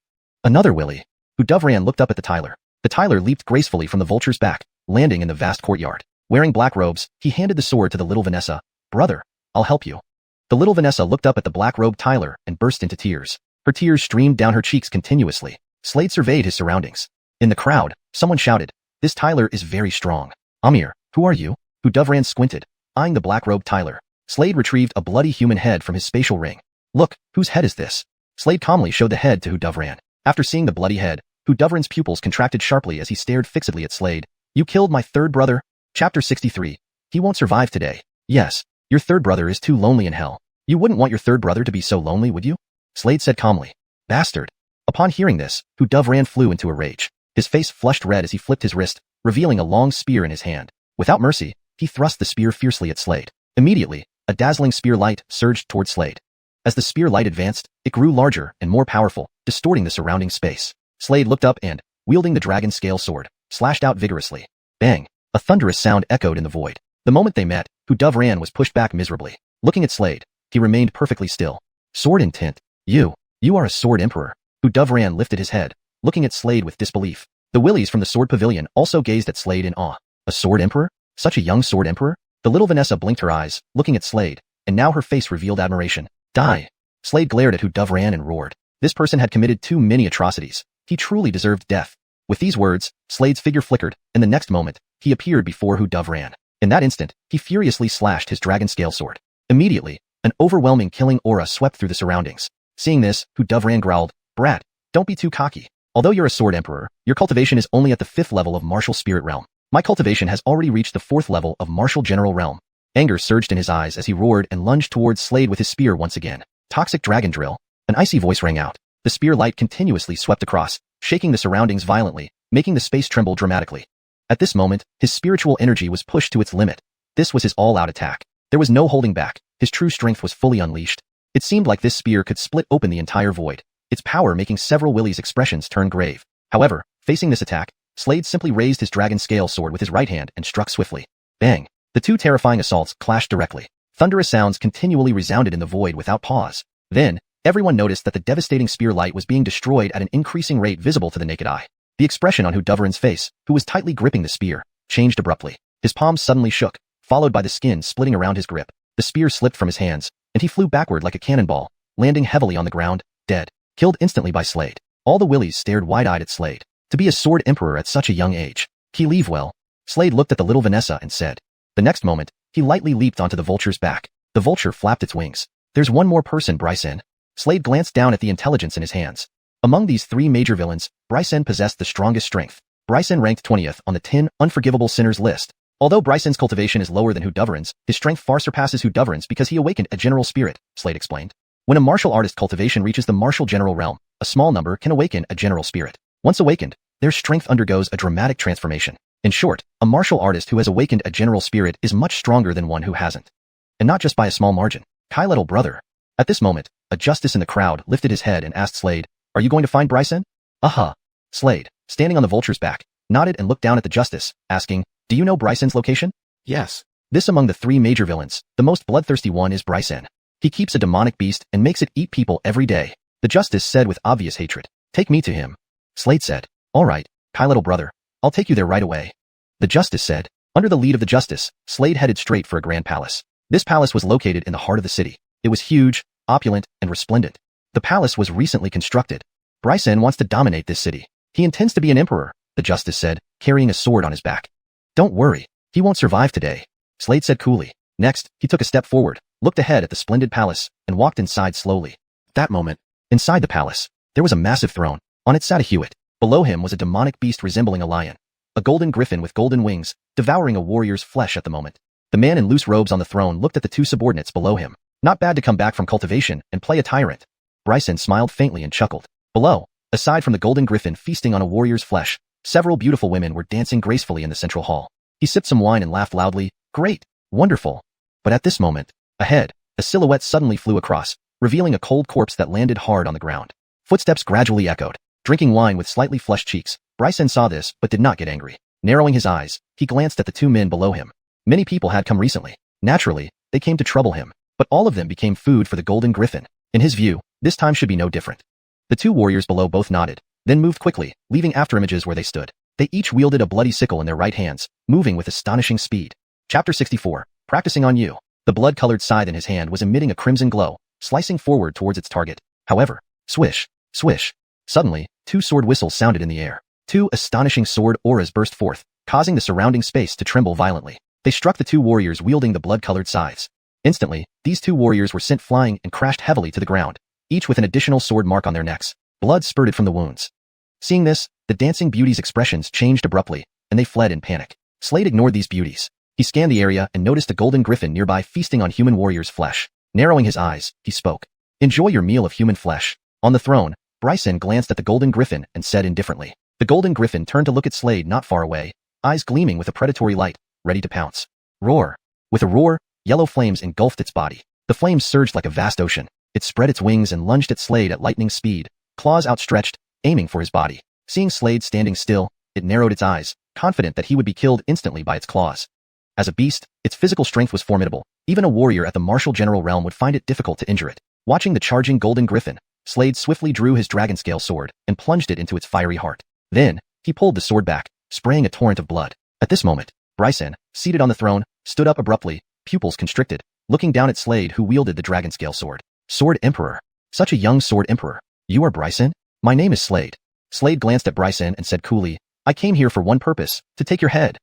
Another willy. Dovran looked up at the Tyler. The Tyler leaped gracefully from the vulture's back, landing in the vast courtyard. Wearing black robes, he handed the sword to the little Vanessa. Brother, I'll help you. The little Vanessa looked up at the black-robed Tyler and burst into tears. Her tears streamed down her cheeks continuously. Slade surveyed his surroundings. In the crowd, someone shouted, "This Tyler is very strong." Amir, who are you? Dovran squinted, eyeing the black-robed Tyler. Slade retrieved a bloody human head from his spatial ring. Look, whose head is this? Slade calmly showed the head to Dovran. After seeing the bloody head, Dovran's pupils contracted sharply as he stared fixedly at Slade. You killed my third brother? Chapter 63. He won't survive today. Yes, your third brother is too lonely in hell. You wouldn't want your third brother to be so lonely, would you? Slade said calmly. Bastard. Upon hearing this, Dovran flew into a rage. His face flushed red as he flipped his wrist, revealing a long spear in his hand. Without mercy, he thrust the spear fiercely at Slade. Immediately, a dazzling spear light surged toward Slade. As the spear light advanced, it grew larger and more powerful, distorting the surrounding space. Slade looked up and, wielding the dragon scale sword, slashed out vigorously. Bang! A thunderous sound echoed in the void. The moment they met, Dovran was pushed back miserably. Looking at Slade, he remained perfectly still. Sword intent. You are a sword emperor. Dovran lifted his head, looking at Slade with disbelief. The willies from the sword pavilion also gazed at Slade in awe. A sword emperor? Such a young sword emperor? The little Vanessa blinked her eyes, looking at Slade, and now her face revealed admiration. Die! Slade glared at Dovran and roared. This person had committed too many atrocities. He truly deserved death. With these words, Slade's figure flickered, and the next moment, he appeared before Dovran. In that instant, he furiously slashed his dragon scale sword. Immediately, an overwhelming killing aura swept through the surroundings. Seeing this, Dovran growled, Brat, don't be too cocky. Although you're a sword emperor, your cultivation is only at the 5th level of martial spirit realm. My cultivation has already reached the 4th level of martial general realm. Anger surged in his eyes as he roared and lunged towards Slade with his spear once again. Toxic dragon drill. An icy voice rang out. The spear light continuously swept across, shaking the surroundings violently, making the space tremble dramatically. At this moment, his spiritual energy was pushed to its limit. This was his all-out attack. There was no holding back. His true strength was fully unleashed. It seemed like this spear could split open the entire void, its power making several willies' expressions turn grave. However, facing this attack, Slade simply raised his dragon scale sword with his right hand and struck swiftly. Bang! The two terrifying assaults clashed directly. Thunderous sounds continually resounded in the void without pause. Then, everyone noticed that the devastating spear light was being destroyed at an increasing rate visible to the naked eye. The expression on Dovran's face, who was tightly gripping the spear, changed abruptly. His palms suddenly shook, followed by the skin splitting around his grip. The spear slipped from his hands, and he flew backward like a cannonball, landing heavily on the ground, dead. Killed instantly by Slade. All the willies stared wide-eyed at Slade. To be a sword emperor at such a young age. He leave well. Slade looked at the little Vanessa and said. The next moment, he lightly leaped onto the vulture's back. The vulture flapped its wings. There's one more person, Brycen. Slade glanced down at the intelligence in his hands. Among these 3 major villains, Brycen possessed the strongest strength. Brycen ranked 20th on the 10 unforgivable sinners list. Although Brycen's cultivation is lower than Dovran's, his strength far surpasses Dovran's because he awakened a general spirit, Slade explained. When a martial artist cultivation reaches the martial general realm, a small number can awaken a general spirit. Once awakened, their strength undergoes a dramatic transformation. In short, a martial artist who has awakened a general spirit is much stronger than one who hasn't. And not just by a small margin. Kai little brother. At this moment, a justice in the crowd lifted his head and asked Slade, Are you going to find Brycen? Uh-huh. Slade, standing on the vulture's back, nodded and looked down at the justice, asking, Do you know Brycen's location? Yes. This among the 3 major villains, the most bloodthirsty one is Brycen. He keeps a demonic beast and makes it eat people every day. The justice said with obvious hatred. Take me to him. Slade said. All right, Kai little brother. I'll take you there right away. The justice said. Under the lead of the justice, Slade headed straight for a grand palace. This palace was located in the heart of the city. It was huge, opulent, and resplendent. The palace was recently constructed. Brycen wants to dominate this city. He intends to be an emperor, the justice said, carrying a sword on his back. Don't worry, he won't survive today, Slade said coolly. Next, he took a step forward, looked ahead at the splendid palace, and walked inside slowly. That moment, inside the palace, there was a massive throne. On it sat a Hewitt. Below him was a demonic beast resembling a lion. A golden griffin with golden wings, devouring a warrior's flesh at the moment. The man in loose robes on the throne looked at the two subordinates below him. Not bad to come back from cultivation and play a tyrant. Bryson smiled faintly and chuckled. Below, aside from the golden griffin feasting on a warrior's flesh, several beautiful women were dancing gracefully in the central hall. He sipped some wine and laughed loudly. Great, wonderful. But at this moment, ahead, a silhouette suddenly flew across, revealing a cold corpse that landed hard on the ground. Footsteps gradually echoed. Drinking wine with slightly flushed cheeks, Bryson saw this but did not get angry. Narrowing his eyes, he glanced at the two men below him. Many people had come recently. Naturally, they came to trouble him, but all of them became food for the golden griffin. In his view, this time should be no different. The two warriors below both nodded, then moved quickly, leaving afterimages where they stood. They each wielded a bloody sickle in their right hands, moving with astonishing speed. Chapter 64, Practicing on You. The blood-colored scythe in his hand was emitting a crimson glow, slicing forward towards its target. However, swish, swish. Suddenly, two sword whistles sounded in the air. Two astonishing sword auras burst forth, causing the surrounding space to tremble violently. They struck the two warriors wielding the blood-colored scythes. Instantly, these two warriors were sent flying and crashed heavily to the ground, each with an additional sword mark on their necks. Blood spurted from the wounds. Seeing this, the dancing beauties' expressions changed abruptly, and they fled in panic. Slade ignored these beauties. He scanned the area and noticed a golden griffin nearby feasting on human warriors' flesh. Narrowing his eyes, he spoke. Enjoy your meal of human flesh. On the throne, Bryson glanced at the golden griffin and said indifferently. The golden griffin turned to look at Slade not far away, eyes gleaming with a predatory light, ready to pounce. Roar. With a roar, yellow flames engulfed its body. The flames surged like a vast ocean. It spread its wings and lunged at Slade at lightning speed, claws outstretched, aiming for his body. Seeing Slade standing still, it narrowed its eyes, confident that he would be killed instantly by its claws. As a beast, its physical strength was formidable. Even a warrior at the martial general realm would find it difficult to injure it. Watching the charging golden griffin, Slade swiftly drew his dragon-scale sword and plunged it into its fiery heart. Then, he pulled the sword back, spraying a torrent of blood. At this moment, Bryson, seated on the throne, stood up abruptly, pupils constricted, looking down at Slade who wielded the dragon-scale sword. Sword Emperor. Such a young sword emperor. You are Bryson? My name is Slade. Slade glanced at Bryson and said coolly, I came here for one purpose, to take your head.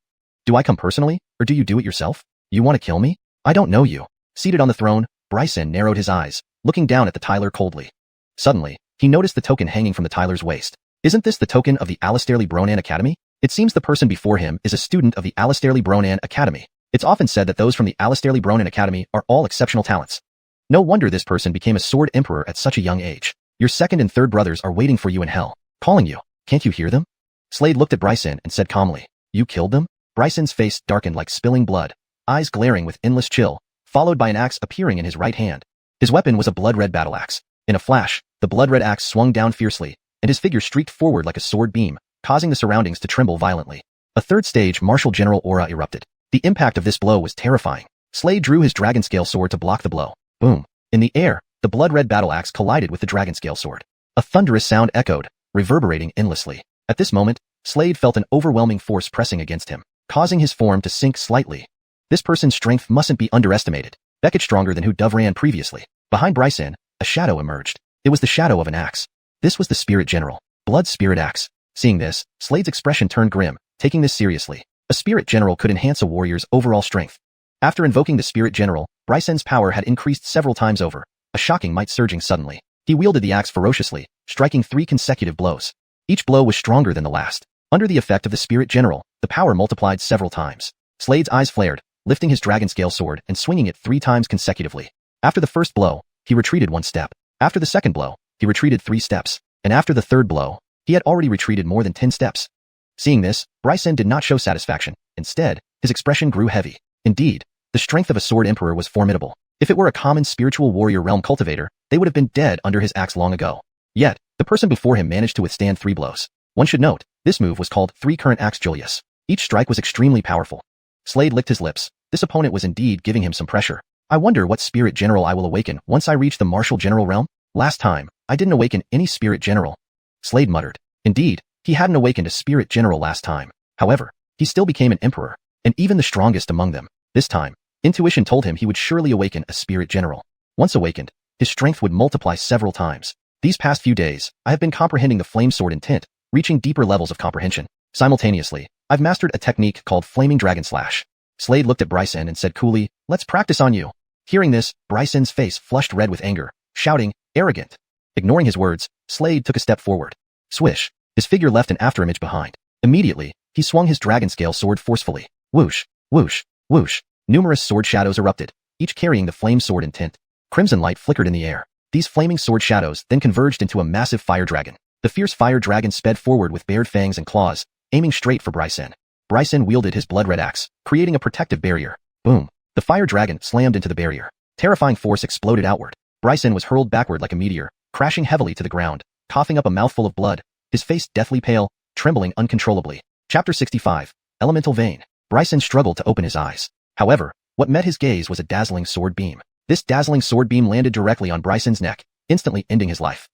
Do I come personally, or do you do it yourself? You want to kill me? I don't know you. Seated on the throne, Bryson narrowed his eyes, looking down at the Tyler coldly. Suddenly, he noticed the token hanging from the Tyler's waist. Isn't this the token of the Alistairly Bronan Academy? It seems the person before him is a student of the Alistairly Bronan Academy. It's often said that those from the Alistairly Bronan Academy are all exceptional talents. No wonder this person became a sword emperor at such a young age. Your second and third brothers are waiting for you in hell, calling you. Can't you hear them? Slade looked at Bryson and said calmly, You killed them? Bryson's face darkened like spilling blood, eyes glaring with endless chill, followed by an axe appearing in his right hand. His weapon was a blood-red battle axe. In a flash, the blood-red axe swung down fiercely, and his figure streaked forward like a sword beam, causing the surroundings to tremble violently. A third-stage martial general aura erupted. The impact of this blow was terrifying. Slade drew his dragon-scale sword to block the blow. Boom. In the air, the blood-red battle axe collided with the dragon-scale sword. A thunderous sound echoed, reverberating endlessly. At this moment, Slade felt an overwhelming force pressing against him, causing his form to sink slightly. This person's strength mustn't be underestimated. Beckett stronger than who Dove ran previously. Behind Bryson, a shadow emerged. It was the shadow of an axe. This was the Spirit General, Blood's Spirit Axe. Seeing this, Slade's expression turned grim, taking this seriously. A Spirit General could enhance a warrior's overall strength. After invoking the Spirit General, Bryson's power had increased several times over, a shocking might surging suddenly. He wielded the axe ferociously, striking 3 consecutive blows. Each blow was stronger than the last. Under the effect of the Spirit General, the power multiplied several times. Slade's eyes flared, lifting his dragon-scale sword and swinging it 3 times consecutively. After the first blow, he retreated 1 step. After the second blow, he retreated 3 steps. And after the third blow, he had already retreated more than 10 steps. Seeing this, Bryson did not show satisfaction. Instead, his expression grew heavy. Indeed, the strength of a sword emperor was formidable. If it were a common spiritual warrior realm cultivator, they would have been dead under his axe long ago. Yet, the person before him managed to withstand 3 blows. One should note, this move was called 3 current axe Julius. Each strike was extremely powerful. Slade licked his lips. This opponent was indeed giving him some pressure. I wonder what Spirit General I will awaken once I reach the martial general realm? Last time, I didn't awaken any Spirit General. Slade muttered. Indeed, he hadn't awakened a Spirit General last time. However, he still became an emperor, and even the strongest among them. This time, intuition told him he would surely awaken a Spirit General. Once awakened, his strength would multiply several times. These past few days, I have been comprehending the flame sword intent, reaching deeper levels of comprehension. Simultaneously, I've mastered a technique called Flaming Dragon Slash. Slade looked at Bryson and said coolly, Let's practice on you. Hearing this, Bryson's face flushed red with anger, shouting, "Arrogant!" Ignoring his words, Slade took a step forward. Swish! His figure left an afterimage behind. Immediately, he swung his dragon-scale sword forcefully. Whoosh! Whoosh! Whoosh! Numerous sword shadows erupted, each carrying the flame sword in tint. Crimson light flickered in the air. These flaming sword shadows then converged into a massive fire dragon. The fierce fire dragon sped forward with bared fangs and claws, aiming straight for Bryson. Bryson wielded his blood-red axe, creating a protective barrier. Boom! The fire dragon slammed into the barrier. Terrifying force exploded outward. Bryson was hurled backward like a meteor, crashing heavily to the ground, coughing up a mouthful of blood, his face deathly pale, trembling uncontrollably. Chapter 65. Elemental Vein. Bryson struggled to open his eyes. However, what met his gaze was a dazzling sword beam. This dazzling sword beam landed directly on Bryson's neck, instantly ending his life.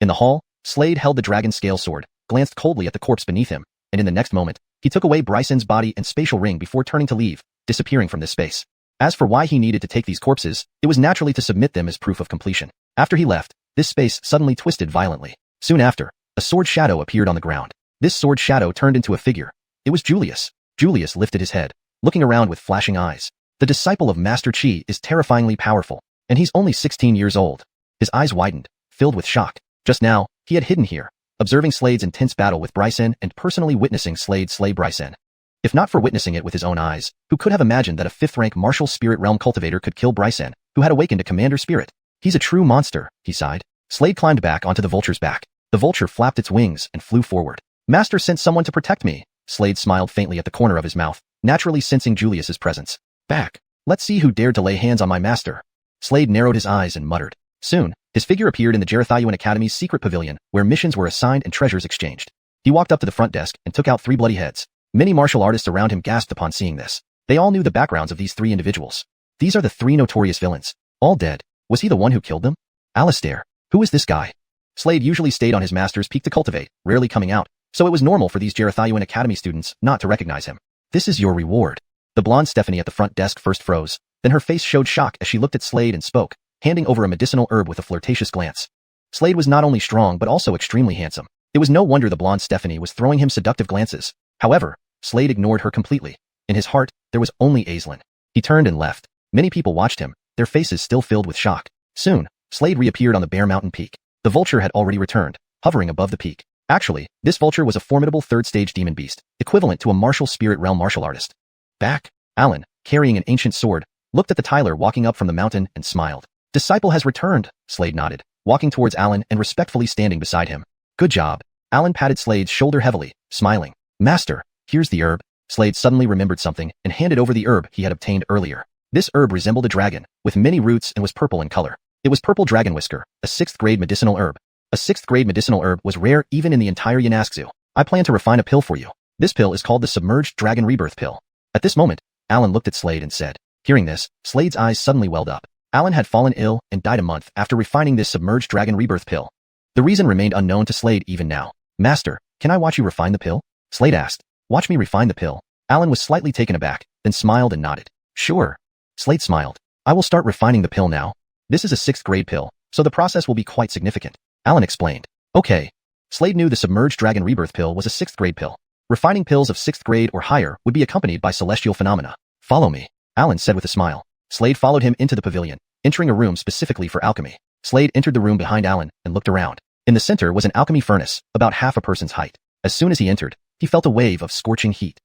In the hall, Slade held the dragon-scale sword, glanced coldly at the corpse beneath him, and in the next moment, he took away Bryson's body and spatial ring before turning to leave, disappearing from this space. As for why he needed to take these corpses, it was naturally to submit them as proof of completion. After he left, this space suddenly twisted violently. Soon after, a sword shadow appeared on the ground. This sword shadow turned into a figure. It was Julius. Julius lifted his head, looking around with flashing eyes. The disciple of Master Qi is terrifyingly powerful, and he's only 16 years old. His eyes widened, filled with shock. Just now, he had hidden here, observing Slade's intense battle with Bryson and personally witnessing Slade slay Bryson. If not for witnessing it with his own eyes, who could have imagined that a 5th-rank martial spirit realm cultivator could kill Bryson, who had awakened a commander spirit? He's a true monster, he sighed. Slade climbed back onto the vulture's back. The vulture flapped its wings and flew forward. Master sent someone to protect me. Slade smiled faintly at the corner of his mouth, naturally sensing Julius's presence. Back. Let's see who dared to lay hands on my master. Slade narrowed his eyes and muttered. Soon, his figure appeared in the xuanhuan Academy's secret pavilion, where missions were assigned and treasures exchanged. He walked up to the front desk and took out 3 bloody heads. Many martial artists around him gasped upon seeing this. They all knew the backgrounds of these 3 individuals. These are the 3 notorious villains. All dead. Was he the one who killed them? Alistair. Who is this guy? Slade usually stayed on his master's peak to cultivate, rarely coming out, so it was normal for these xuanhuan Academy students not to recognize him. This is your reward. The blonde Stephanie at the front desk first froze, then her face showed shock as she looked at Slade and spoke, handing over a medicinal herb with a flirtatious glance. Slade was not only strong but also extremely handsome. It was no wonder the blonde Stephanie was throwing him seductive glances. However, Slade ignored her completely. In his heart, there was only Aislinn. He turned and left. Many people watched him, their faces still filled with shock. Soon, Slade reappeared on the bare mountain peak. The vulture had already returned, hovering above the peak. Actually, this vulture was a formidable 3rd-stage demon beast, equivalent to a martial spirit realm martial artist. Back, Alan, carrying an ancient sword, looked at the Tyler walking up from the mountain and smiled. Disciple has returned, Slade nodded, walking towards Alan and respectfully standing beside him. Good job. Alan patted Slade's shoulder heavily, smiling. Master, here's the herb. Slade suddenly remembered something and handed over the herb he had obtained earlier. This herb resembled a dragon, with many roots and was purple in color. It was purple dragon whisker, a 6th-grade medicinal herb. A 6th-grade medicinal herb was rare even in the entire Yanaxu. I plan to refine a pill for you. This pill is called the Submerged Dragon Rebirth Pill. At this moment, Alan looked at Slade and said. Hearing this, Slade's eyes suddenly welled up. Alan had fallen ill and died a month after refining this Submerged Dragon Rebirth Pill. The reason remained unknown to Slade even now. Master, can I watch you refine the pill? Slade asked. Watch me refine the pill. Alan was slightly taken aback, then smiled and nodded. Sure. Slade smiled. I will start refining the pill now. This is a 6th-grade pill, so the process will be quite significant. Alan explained. Okay. Slade knew the Submerged Dragon Rebirth Pill was a 6th-grade pill. Refining pills of 6th grade or higher would be accompanied by celestial phenomena. Follow me, Alan said with a smile. Slade followed him into the pavilion, entering a room specifically for alchemy. Slade entered the room behind Alan and looked around. In the center was an alchemy furnace, about half a person's height. As soon as he entered, he felt a wave of scorching heat.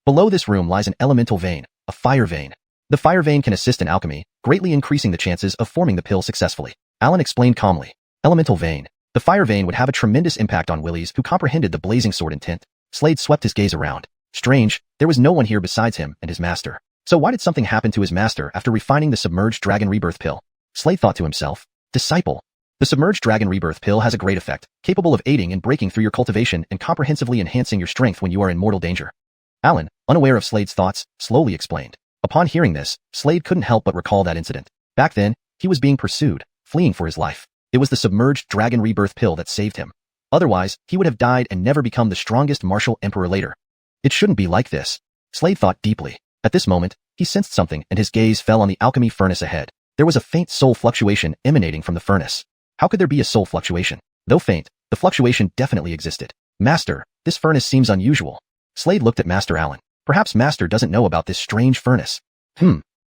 Below this room lies an elemental vein, a fire vein. The fire vein can assist in alchemy, greatly increasing the chances of forming the pill successfully. Alan explained calmly. Elemental vein. The fire vein would have a tremendous impact on Willies, who comprehended the blazing sword intent. Slade swept his gaze around. Strange, there was no one here besides him and his master. So why did something happen to his master after refining the Submerged Dragon Rebirth Pill? Slade thought to himself. Disciple. The Submerged Dragon Rebirth Pill has a great effect, capable of aiding in breaking through your cultivation and comprehensively enhancing your strength when you are in mortal danger. Alan, unaware of Slade's thoughts, slowly explained. Upon hearing this, Slade couldn't help but recall that incident. Back then, he was being pursued, fleeing for his life. It was the Submerged Dragon Rebirth Pill that saved him. Otherwise, he would have died and never become the strongest martial emperor later. It shouldn't be like this. Slade thought deeply. At this moment, he sensed something and his gaze fell on the alchemy furnace ahead. There was a faint soul fluctuation emanating from the furnace. How could there be a soul fluctuation? Though faint, the fluctuation definitely existed. Master, this furnace seems unusual. Slade looked at Master Alan. Perhaps Master doesn't know about this strange furnace.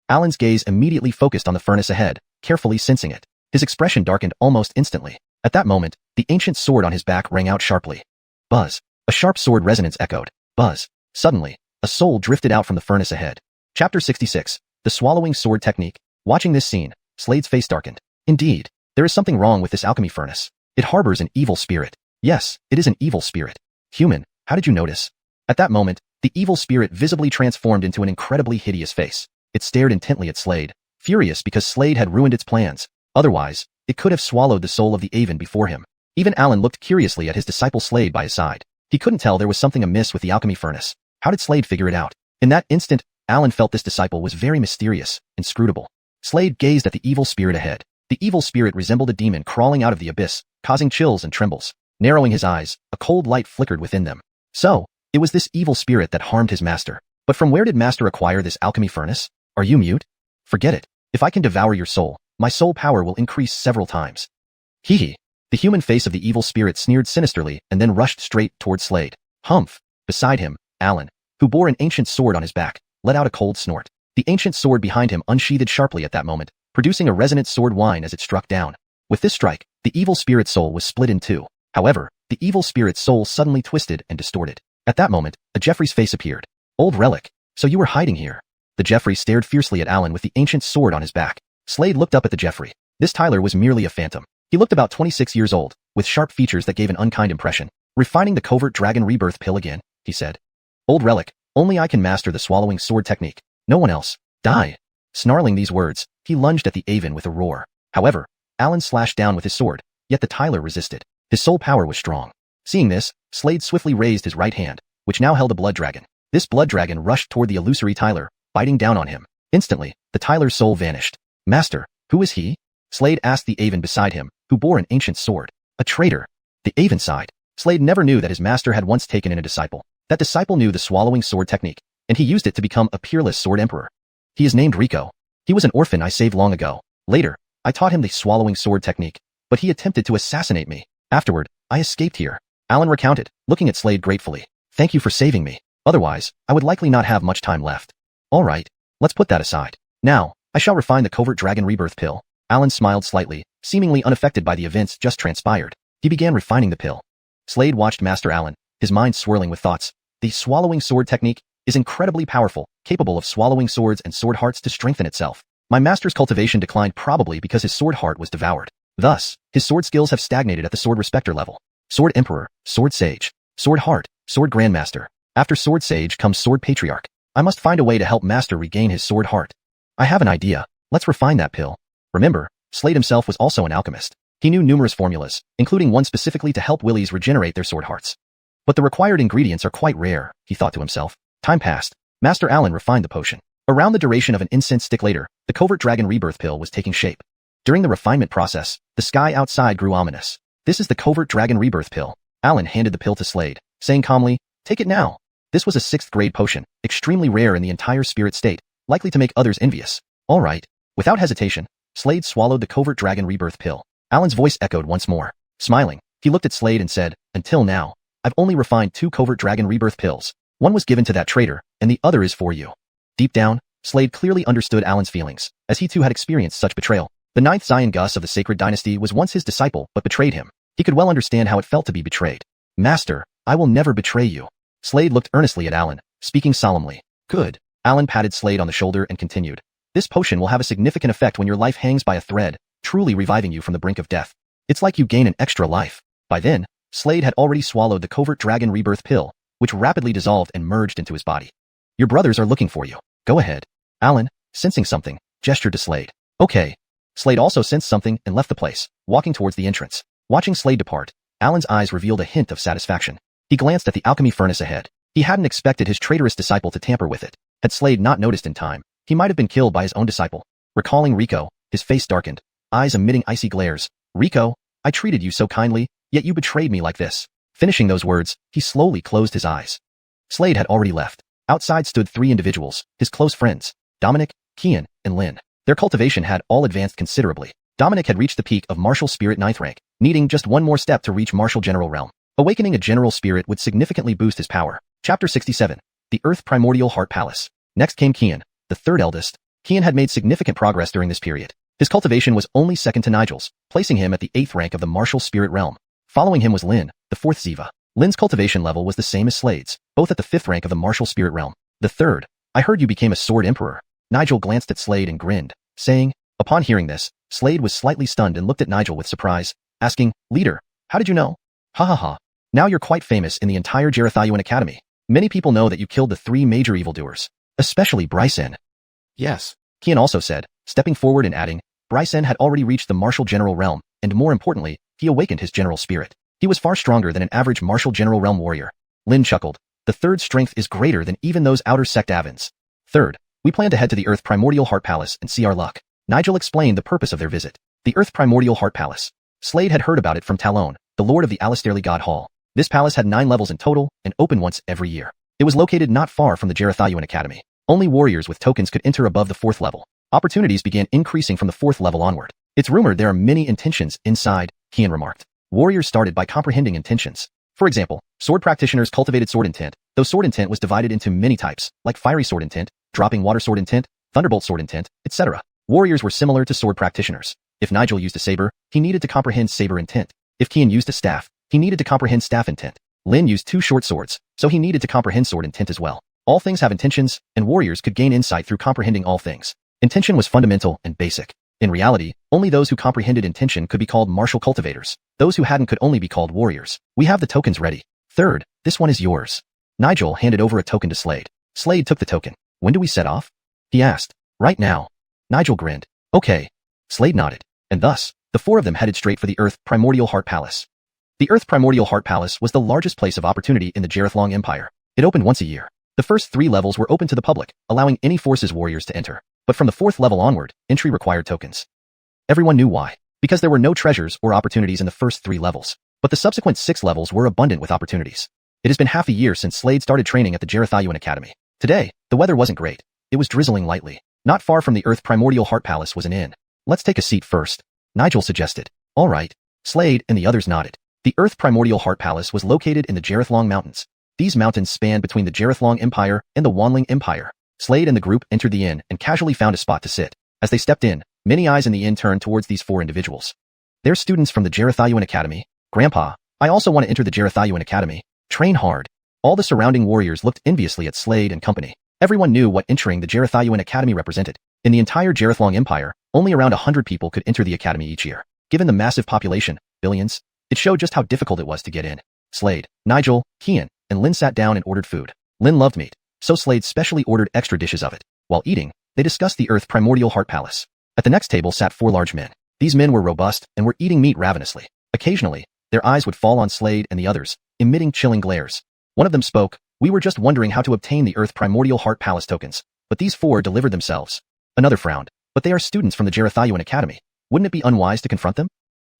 Alan's gaze immediately focused on the furnace ahead, carefully sensing it. His expression darkened almost instantly. At that moment, the ancient sword on his back rang out sharply. Buzz. A sharp sword resonance echoed. Buzz. Suddenly, a soul drifted out from the furnace ahead. Chapter 66. The Swallowing Sword Technique. Watching this scene, Slade's face darkened. Indeed, there is something wrong with this alchemy furnace. It harbors an evil spirit. Yes, it is an evil spirit. Human, how did you notice? At that moment, the evil spirit visibly transformed into an incredibly hideous face. It stared intently at Slade, furious because Slade had ruined its plans. Otherwise, it could have swallowed the soul of the Aven before him. Even Alan looked curiously at his disciple Slade by his side. He couldn't tell there was something amiss with the alchemy furnace. How did Slade figure it out? In that instant, Alan felt this disciple was very mysterious, inscrutable. Slade gazed at the evil spirit ahead. The evil spirit resembled a demon crawling out of the abyss, causing chills and trembles. Narrowing his eyes, a cold light flickered within them. So, it was this evil spirit that harmed his master. But from where did master acquire this alchemy furnace? Are you mute? Forget it. If I can devour your soul, my soul power will increase several times. Hee hee. The human face of the evil spirit sneered sinisterly and then rushed straight toward Slade. Humph. Beside him, Alan, who bore an ancient sword on his back, let out a cold snort. The ancient sword behind him unsheathed sharply at that moment, producing a resonant sword whine as it struck down. With this strike, the evil spirit's soul was split in two. However, the evil spirit's soul suddenly twisted and distorted. At that moment, a Jeffrey's face appeared. Old relic. So you were hiding here. The Jeffrey stared fiercely at Alan with the ancient sword on his back. Slade looked up at the Jeffrey. This Tyler was merely a phantom. He looked about 26 years old, with sharp features that gave an unkind impression. Refining the covert dragon rebirth pill again, he said. Old relic, only I can master the swallowing sword technique. No one else. Die. Snarling these words, he lunged at the Aven with a roar. However, Alan slashed down with his sword, yet the Tyler resisted. His soul power was strong. Seeing this, Slade swiftly raised his right hand, which now held a blood dragon. This blood dragon rushed toward the illusory Tyler, biting down on him. Instantly, the Tyler's soul vanished. Master, who is he? Slade asked the Aven beside him, who bore an ancient sword. A traitor. The Aven sighed. Slade never knew that his master had once taken in a disciple. That disciple knew the swallowing sword technique, and he used it to become a peerless sword emperor. He is named Rico. He was an orphan I saved long ago. Later, I taught him the swallowing sword technique, but he attempted to assassinate me. Afterward, I escaped here. Alan recounted, looking at Slade gratefully. Thank you for saving me. Otherwise, I would likely not have much time left. All right, let's put that aside. Now, I shall refine the covert dragon rebirth pill. Alan smiled slightly, seemingly unaffected by the events just transpired. He began refining the pill. Slade watched Master Alan, his mind swirling with thoughts. The swallowing sword technique is incredibly powerful, capable of swallowing swords and sword hearts to strengthen itself. My master's cultivation declined probably because his sword heart was devoured. Thus, his sword skills have stagnated at the sword respecter level. Sword Emperor, Sword Sage, Sword Heart, Sword Grandmaster. After Sword Sage comes Sword Patriarch. I must find a way to help Master regain his sword heart. I have an idea. Let's refine that pill. Remember, Slade himself was also an alchemist. He knew numerous formulas, including one specifically to help Willies regenerate their sword hearts. But the required ingredients are quite rare, he thought to himself. Time passed. Master Alan refined the potion. Around the duration of an incense stick later, the covert dragon rebirth pill was taking shape. During the refinement process, the sky outside grew ominous. This is the covert dragon rebirth pill. Alan handed the pill to Slade, saying calmly, take it now. This was a 6th grade potion, extremely rare in the entire spirit state, likely to make others envious. All right. Without hesitation, Slade swallowed the covert dragon rebirth pill. Alan's voice echoed once more. Smiling, he looked at Slade and said, until now, I've only refined 2 covert dragon rebirth pills. One was given to that traitor, and the other is for you. Deep down, Slade clearly understood Alan's feelings, as he too had experienced such betrayal. The 9th Xian Gus of the Sacred Dynasty was once his disciple but betrayed him. He could well understand how it felt to be betrayed. Master, I will never betray you. Slade looked earnestly at Alan, speaking solemnly. Good. Alan patted Slade on the shoulder and continued. This potion will have a significant effect when your life hangs by a thread, truly reviving you from the brink of death. It's like you gain an extra life. By then, Slade had already swallowed the covert dragon rebirth pill, which rapidly dissolved and merged into his body. Your brothers are looking for you. Go ahead. Alan, sensing something, gestured to Slade. Okay. Slade also sensed something and left the place, walking towards the entrance. Watching Slade depart, Alan's eyes revealed a hint of satisfaction. He glanced at the alchemy furnace ahead. He hadn't expected his traitorous disciple to tamper with it. Had Slade not noticed in time, he might have been killed by his own disciple. Recalling Rico, his face darkened, eyes emitting icy glares. Rico, I treated you so kindly, yet you betrayed me like this. Finishing those words, he slowly closed his eyes. Slade had already left. Outside stood 3 individuals, his close friends, Dominic, Kian, and Lin. Their cultivation had all advanced considerably. Dominic had reached the peak of martial spirit 9th rank, needing just one more step to reach martial general realm. Awakening a general spirit would significantly boost his power. Chapter 67. The Earth Primordial Heart Palace. Next came Kian, the 3rd eldest. Qian had made significant progress during this period. His cultivation was only second to Nigel's, placing him at the 8th rank of the martial spirit realm. Following him was Lin, the 4th Ziva. Lin's cultivation level was the same as Slade's, both at the 5th rank of the martial spirit realm. The 3rd. I heard you became a sword emperor. Nigel glanced at Slade and grinned, saying, upon hearing this, Slade was slightly stunned and looked at Nigel with surprise, asking, Leader, how did you know? Ha ha ha. Now you're quite famous in the entire Xiuxian Academy. Many people know that you killed the 3 major evildoers, especially Bryson. Yes, Qian also said, stepping forward and adding, Bryson had already reached the martial general realm, and more importantly, he awakened his general spirit. He was far stronger than an average martial general realm warrior. Lin chuckled. The 3rd strength is greater than even those outer sect Avans. 3rd, we plan to head to the Earth Primordial Heart Palace and see our luck. Nigel explained the purpose of their visit. The Earth Primordial Heart Palace. Slade had heard about it from Talon, the lord of the Alistairly God Hall. This palace had 9 levels in total and opened once every year. It was located not far from the Xiuxian Academy. Only warriors with tokens could enter above the 4th level. Opportunities began increasing from the 4th level onward. It's rumored there are many intentions inside, Qian remarked. Warriors started by comprehending intentions. For example, sword practitioners cultivated sword intent, though sword intent was divided into many types, like fiery sword intent, dropping water sword intent, thunderbolt sword intent, etc. Warriors were similar to sword practitioners. If Nigel used a saber, he needed to comprehend saber intent. If Qian used a staff, he needed to comprehend staff intent. Lin used 2 short swords, so he needed to comprehend sword intent as well. All things have intentions, and warriors could gain insight through comprehending all things. Intention was fundamental and basic. In reality, only those who comprehended intention could be called martial cultivators. Those who hadn't could only be called warriors. We have the tokens ready. 3rd, this one is yours. Nigel handed over a token to Slade. Slade took the token. When do we set off? He asked. Right now. Nigel grinned. Okay. Slade nodded. And thus, the 4 of them headed straight for the Earth Primordial Heart Palace. The Earth Primordial Heart Palace was the largest place of opportunity in the Xiuxian Empire. It opened once a year. The first 3 levels were open to the public, allowing any forces warriors to enter. But from the 4th level onward, entry required tokens. Everyone knew why. Because there were no treasures or opportunities in the first 3 levels. But the subsequent 6 levels were abundant with opportunities. It has been half a year since Slade started training at the Xiuxian Academy. Today, the weather wasn't great. It was drizzling lightly. Not far from the Earth Primordial Heart Palace was an inn. Let's take a seat first, Nigel suggested. All right. Slade and the others nodded. The Earth Primordial Heart Palace was located in the Xiuxian Mountains. These mountains spanned between the Xiuxian Empire and the Wanling Empire. Slade and the group entered the inn and casually found a spot to sit. As they stepped in, many eyes in the inn turned towards these 4 individuals. They're students from the Xiuxian Academy. Grandpa, I also want to enter the Xiuxian Academy. Train hard. All the surrounding warriors looked enviously at Slade and company. Everyone knew what entering the Xiuxian Academy represented. In the entire Xiuxian Empire, only around 100 people could enter the academy each year. Given the massive population, billions, it showed just how difficult it was to get in. Slade, Nigel, Qian, and Lin sat down and ordered food. Lin loved meat, so Slade specially ordered extra dishes of it. While eating, they discussed the Earth Primordial Heart Palace. At the next table sat 4 large men. These men were robust and were eating meat ravenously. Occasionally, their eyes would fall on Slade and the others, emitting chilling glares. One of them spoke. We were just wondering how to obtain the Earth Primordial Heart Palace tokens, but these 4 delivered themselves. Another frowned. But they are students from the Xiuxian Academy. Wouldn't it be unwise to confront them?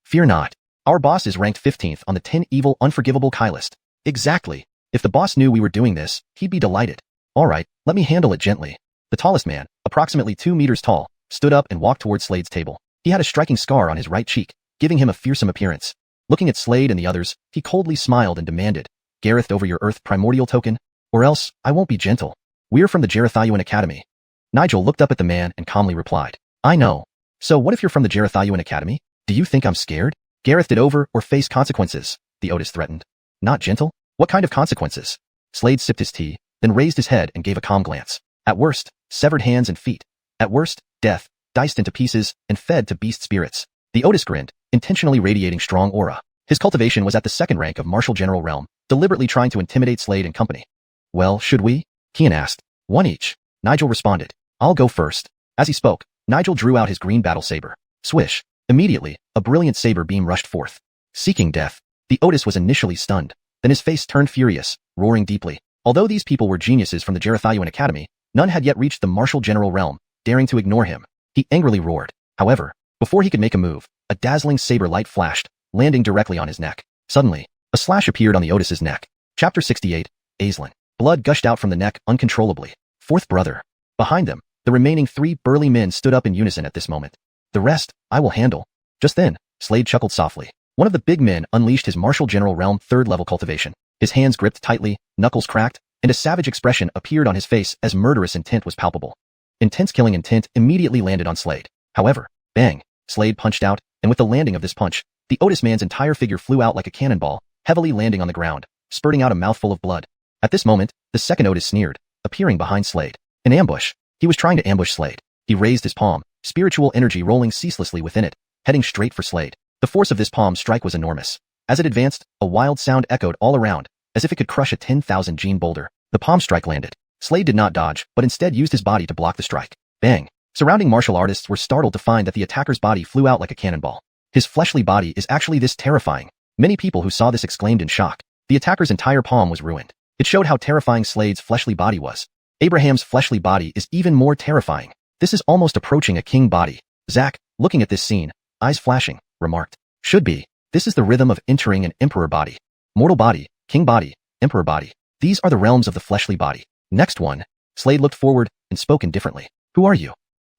Fear not. Our boss is ranked 15th on the 10 evil unforgivable Kai list. Exactly. If the boss knew we were doing this, he'd be delighted. All right, let me handle it gently. The tallest man, approximately 2 meters tall, stood up and walked towards Slade's table. He had a striking scar on his right cheek, giving him a fearsome appearance. Looking at Slade and the others, he coldly smiled and demanded, Gareth over your Earth Primordial token? Or else, I won't be gentle. We're from the Xiuxian Academy. Nigel looked up at the man and calmly replied, I know. So what if you're from the Xiuxian Academy? Do you think I'm scared? Gareth did over or face consequences, the Otis threatened. Not gentle? What kind of consequences? Slade sipped his tea, then raised his head and gave a calm glance. At worst, severed hands and feet. At worst, death, diced into pieces and fed to beast spirits. The Otis grinned, intentionally radiating strong aura. His cultivation was at the 2nd rank of martial general realm, deliberately trying to intimidate Slade and company. Well, should we? Qian asked. 1 each. Nigel responded. I'll go first. As he spoke, Nigel drew out his green battle saber. Swish. Immediately, a brilliant saber beam rushed forth. Seeking death. The Otis was initially stunned. Then his face turned furious, roaring deeply. Although these people were geniuses from the Xiuxian Academy, none had yet reached the martial general realm, daring to ignore him. He angrily roared. However, before he could make a move, a dazzling saber light flashed, landing directly on his neck. Suddenly, a slash appeared on the Otis's neck. Chapter 68, Aislinn. Blood gushed out from the neck uncontrollably. 4th brother. Behind them, the remaining 3 burly men stood up in unison at this moment. The rest, I will handle. Just then, Slade chuckled softly. One of the big men unleashed his martial general realm 3rd level cultivation. His hands gripped tightly, knuckles cracked, and a savage expression appeared on his face as murderous intent was palpable. Intense killing intent immediately landed on Slade. However, bang, Slade punched out, and with the landing of this punch, the Otis man's entire figure flew out like a cannonball, heavily landing on the ground, spurting out a mouthful of blood. At this moment, the second Otis sneered, appearing behind Slade. An ambush. He was trying to ambush Slade. He raised his palm, spiritual energy rolling ceaselessly within it, heading straight for Slade. The force of this palm strike was enormous. As it advanced, a wild sound echoed all around, as if it could crush a 10,000 gene boulder. The palm strike landed. Slade did not dodge, but instead used his body to block the strike. Bang! Surrounding martial artists were startled to find that the attacker's body flew out like a cannonball. His fleshly body is actually this terrifying. Many people who saw this exclaimed in shock. The attacker's entire palm was ruined. It showed how terrifying Slade's fleshly body was. Abraham's fleshly body is even more terrifying. This is almost approaching a king body. Zack, looking at this scene, eyes flashing, remarked, "Should be. This is the rhythm of entering an emperor body. Mortal body, king body, emperor body. These are the realms of the fleshly body. Next one." Slade looked forward and spoke indifferently. "Who are you?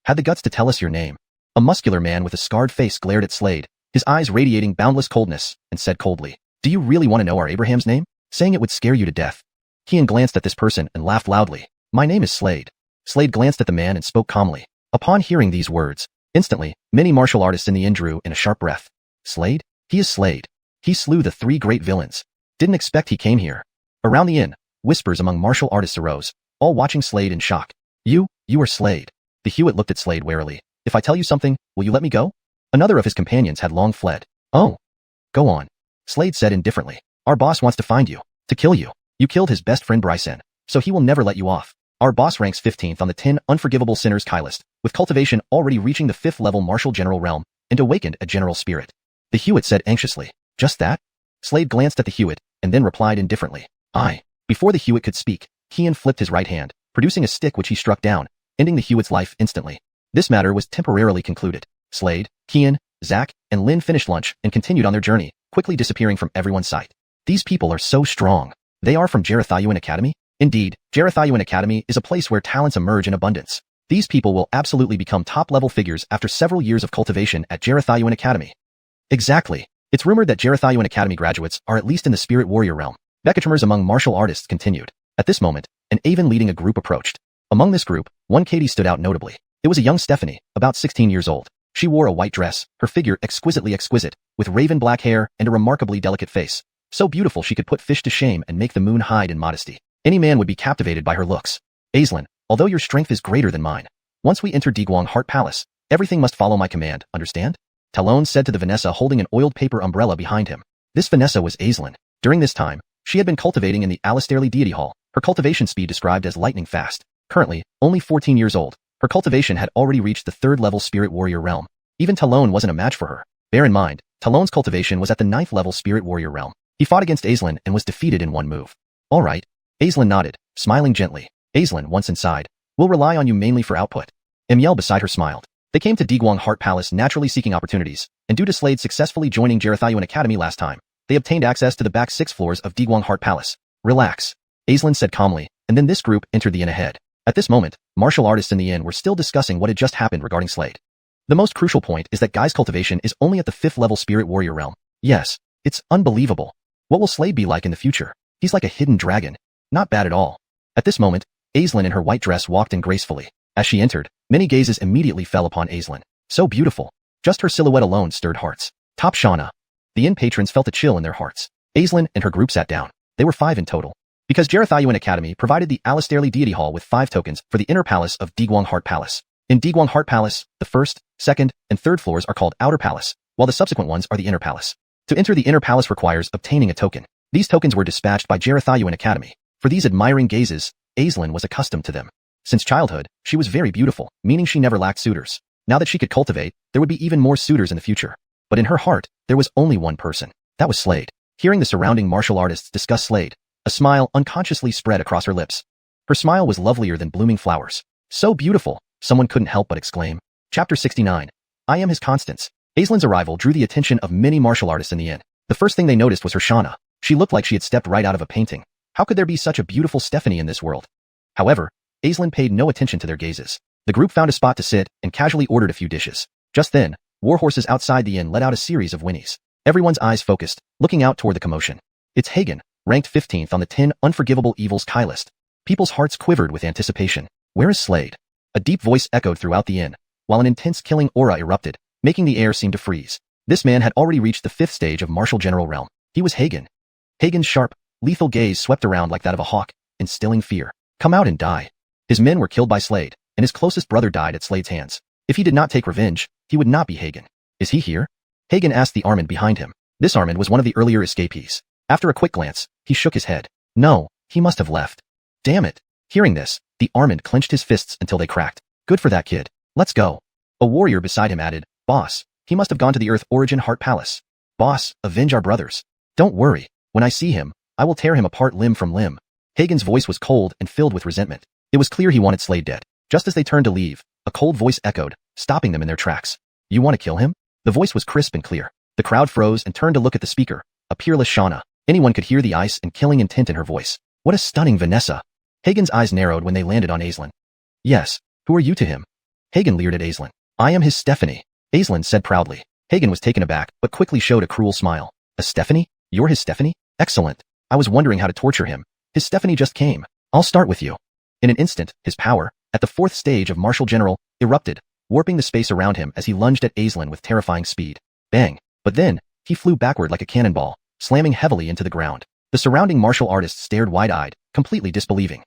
Had the guts to tell us your name." A muscular man with a scarred face glared at Slade, his eyes radiating boundless coldness, and said coldly, "Do you really want to know our Abraham's name? Saying it would scare you to death." Kian glanced at this person and laughed loudly. "My name is Slade." Slade glanced at the man and spoke calmly. Upon hearing these words, instantly, many martial artists in the inn drew in a sharp breath. Slade? He is Slade. He slew the 3 great villains. Didn't expect he came here. Around the inn, whispers among martial artists arose, all watching Slade in shock. You are Slade." The Hewitt looked at Slade warily. "If I tell you something, will you let me go?" Another of his companions had long fled. "Oh. Go on." Slade said indifferently. "Our boss wants to find you. To kill you. You killed his best friend Bryson, so he will never let you off. Our boss ranks 15th on the 10 unforgivable sinners Chi list, with cultivation already reaching the 5th level martial general realm, and awakened a general spirit." The Hewitt said anxiously. "Just that?" Slade glanced at the Hewitt, and then replied indifferently. "Aye." Before the Hewitt could speak, Kian flipped his right hand, producing a stick which he struck down, ending the Hewitt's life instantly. This matter was temporarily concluded. Slade, Kian, Zack, and Lin finished lunch and continued on their journey, quickly disappearing from everyone's sight. These people are so strong. They are from xuanhuan Academy? Indeed, xuanhuan Academy is a place where talents emerge in abundance. These people will absolutely become top-level figures after several years of cultivation at xuanhuan Academy. Exactly. It's rumored that xuanhuan Academy graduates are at least in the spirit warrior realm. Beccatremors among martial artists continued. At this moment, an Avon leading a group approached. Among this group, one Katie stood out notably. It was a young Stephanie, about 16 years old. She wore a white dress, her figure exquisitely exquisite, with raven black hair and a remarkably delicate face. So beautiful she could put fish to shame and make the moon hide in modesty. Any man would be captivated by her looks. "Aislinn, although your strength is greater than mine, once we enter Diguang Heart Palace, everything must follow my command, understand?" Talon said to the Vanessa holding an oiled paper umbrella behind him. This Vanessa was Aislinn. During this time, she had been cultivating in the Alastairley Deity Hall, her cultivation speed described as lightning fast. Currently, only 14 years old, her cultivation had already reached the 3rd level spirit warrior realm. Even Talon wasn't a match for her. Bear in mind, Talon's cultivation was at the 9th level spirit warrior realm. He fought against Aislinn and was defeated in one move. "All right." Aislinn nodded, smiling gently. "Aislinn, once inside, will rely on you mainly for output." Emiel beside her smiled. They came to Diguang Heart Palace naturally seeking opportunities, and due to Slade successfully joining xuanhuan Academy last time, they obtained access to the back 6 floors of Diguang Heart Palace. "Relax," Aislinn said calmly, and then this group entered the inn ahead. At this moment, martial artists in the inn were still discussing what had just happened regarding Slade. The most crucial point is that Guy's cultivation is only at the 5th level spirit warrior realm. Yes, it's unbelievable. What will Slade be like in the future? He's like a hidden dragon. Not bad at all. At this moment, Aislinn in her white dress walked in gracefully. As she entered, many gazes immediately fell upon Aislinn. So beautiful. Just her silhouette alone stirred hearts. Top Shauna. The inn patrons felt a chill in their hearts. Aislinn and her group sat down. They were 5 in total. Because xuanhuan Academy provided the Alastairley Deity Hall with 5 tokens for the inner palace of Diguang Heart Palace. In Diguang Heart Palace, the 1st, 2nd, and 3rd floors are called Outer Palace, while the subsequent ones are the Inner Palace. To enter the Inner Palace requires obtaining a token. These tokens were dispatched by xuanhuan Academy. For these admiring gazes, Aislinn was accustomed to them. Since childhood, she was very beautiful, meaning she never lacked suitors. Now that she could cultivate, there would be even more suitors in the future. But in her heart, there was only one person. That was Slade. Hearing the surrounding martial artists discuss Slade, a smile unconsciously spread across her lips. Her smile was lovelier than blooming flowers. So beautiful, someone couldn't help but exclaim. Chapter 69. I am his Constance. Aislinn's arrival drew the attention of many martial artists in the inn. The first thing they noticed was her Shauna. She looked like she had stepped right out of a painting. How could there be such a beautiful Stephanie in this world? However, Aislinn paid no attention to their gazes. The group found a spot to sit and casually ordered a few dishes. Just then, war horses outside the inn let out a series of whinnies. Everyone's eyes focused, looking out toward the commotion. It's Hagen, ranked 15th on the 10 unforgivable evils Chi list. People's hearts quivered with anticipation. Where is Slade? A deep voice echoed throughout the inn, while an intense killing aura erupted, making the air seem to freeze. This man had already reached the 5th stage of martial general realm. He was Hagen. Hagen's sharp, lethal gaze swept around like that of a hawk, instilling fear. Come out and die. His men were killed by Slade, and his closest brother died at Slade's hands. If he did not take revenge, he would not be Hagen. Is he here? Hagen asked the Armand behind him. This Armand was one of the earlier escapees. After a quick glance, he shook his head. No, he must have left. Damn it. Hearing this, the Armand clenched his fists until they cracked. Good for that kid. Let's go. A warrior beside him added, Boss, he must have gone to the Earth Origin Heart Palace. Boss, avenge our brothers. Don't worry. When I see him, I will tear him apart limb from limb. Hagen's voice was cold and filled with resentment. It was clear he wanted Slade dead. Just as they turned to leave, a cold voice echoed, stopping them in their tracks. You want to kill him? The voice was crisp and clear. The crowd froze and turned to look at the speaker, a peerless Shauna. Anyone could hear the ice and killing intent in her voice. What a stunning Vanessa. Hagen's eyes narrowed when they landed on Aislinn. Yes, who are you to him? Hagen leered at Aislinn. I am his Stephanie, Aislinn said proudly. Hagen was taken aback, but quickly showed a cruel smile. A Stephanie? You're his Stephanie? Excellent. I was wondering how to torture him. His Stephanie just came. I'll start with you. In an instant, his power, at the 4th stage of martial general, erupted, warping the space around him as he lunged at Aislinn with terrifying speed. Bang. But then, he flew backward like a cannonball, slamming heavily into the ground. The surrounding martial artists stared wide-eyed, completely disbelieving.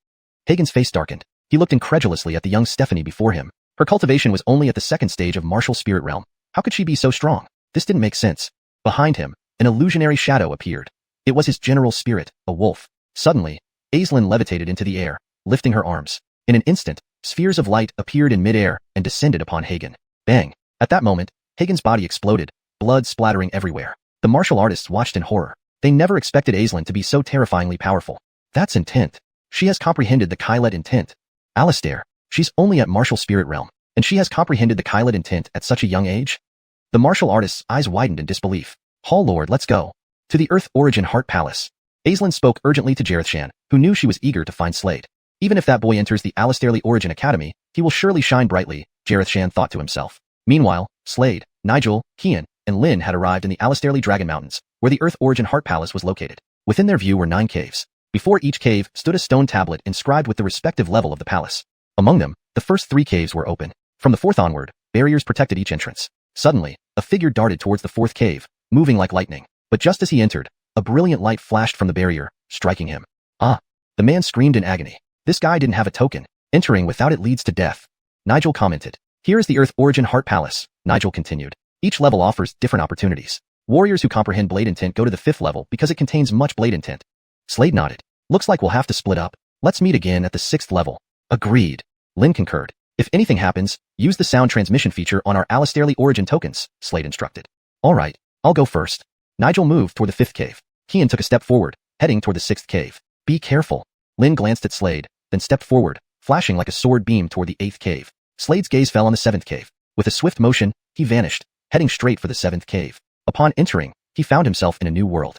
Hagen's face darkened. He looked incredulously at the young Stephanie before him. Her cultivation was only at the 2nd stage of martial spirit realm. How could she be so strong? This didn't make sense. Behind him, an illusionary shadow appeared. It was his general spirit, a wolf. Suddenly, Aislinn levitated into the air, lifting her arms. In an instant, spheres of light appeared in midair and descended upon Hagen. Bang! At that moment, Hagen's body exploded, blood splattering everywhere. The martial artists watched in horror. They never expected Aislinn to be so terrifyingly powerful. That's intent. She has comprehended the Kylet intent. Alistair, she's only at martial spirit realm, and she has comprehended the Kylet intent at such a young age? The martial artist's eyes widened in disbelief. Hall Lord, let's go. To the Earth Origin Heart Palace. Aislinn spoke urgently to xiuxian, who knew she was eager to find Slade. Even if that boy enters the Alistairly Origin Academy, he will surely shine brightly, xiuxian thought to himself. Meanwhile, Slade, Nigel, Kian, and Lynn had arrived in the Alistairly Dragon Mountains, where the Earth Origin Heart Palace was located. Within their view were 9 caves. Before each cave stood a stone tablet inscribed with the respective level of the palace. Among them, the first 3 caves were open. From the 4th onward, barriers protected each entrance. Suddenly, a figure darted towards the 4th cave, moving like lightning. But just as he entered, a brilliant light flashed from the barrier, striking him. Ah! The man screamed in agony. This guy didn't have a token. Entering without it leads to death. Nigel commented. Here is the Earth Origin Heart Palace, Nigel continued. Each level offers different opportunities. Warriors who comprehend blade intent go to the 5th level because it contains much blade intent. Slade nodded. Looks like we'll have to split up. Let's meet again at the 6th level. Agreed. Lynn concurred. If anything happens, use the sound transmission feature on our Alistairly Origin tokens, Slade instructed. Alright, I'll go first. Nigel moved toward the 5th cave. Kian took a step forward, heading toward the 6th cave. Be careful. Lynn glanced at Slade, then stepped forward, flashing like a sword beam toward the 8th cave. Slade's gaze fell on the 7th cave. With a swift motion, he vanished, heading straight for the 7th cave. Upon entering, he found himself in a new world.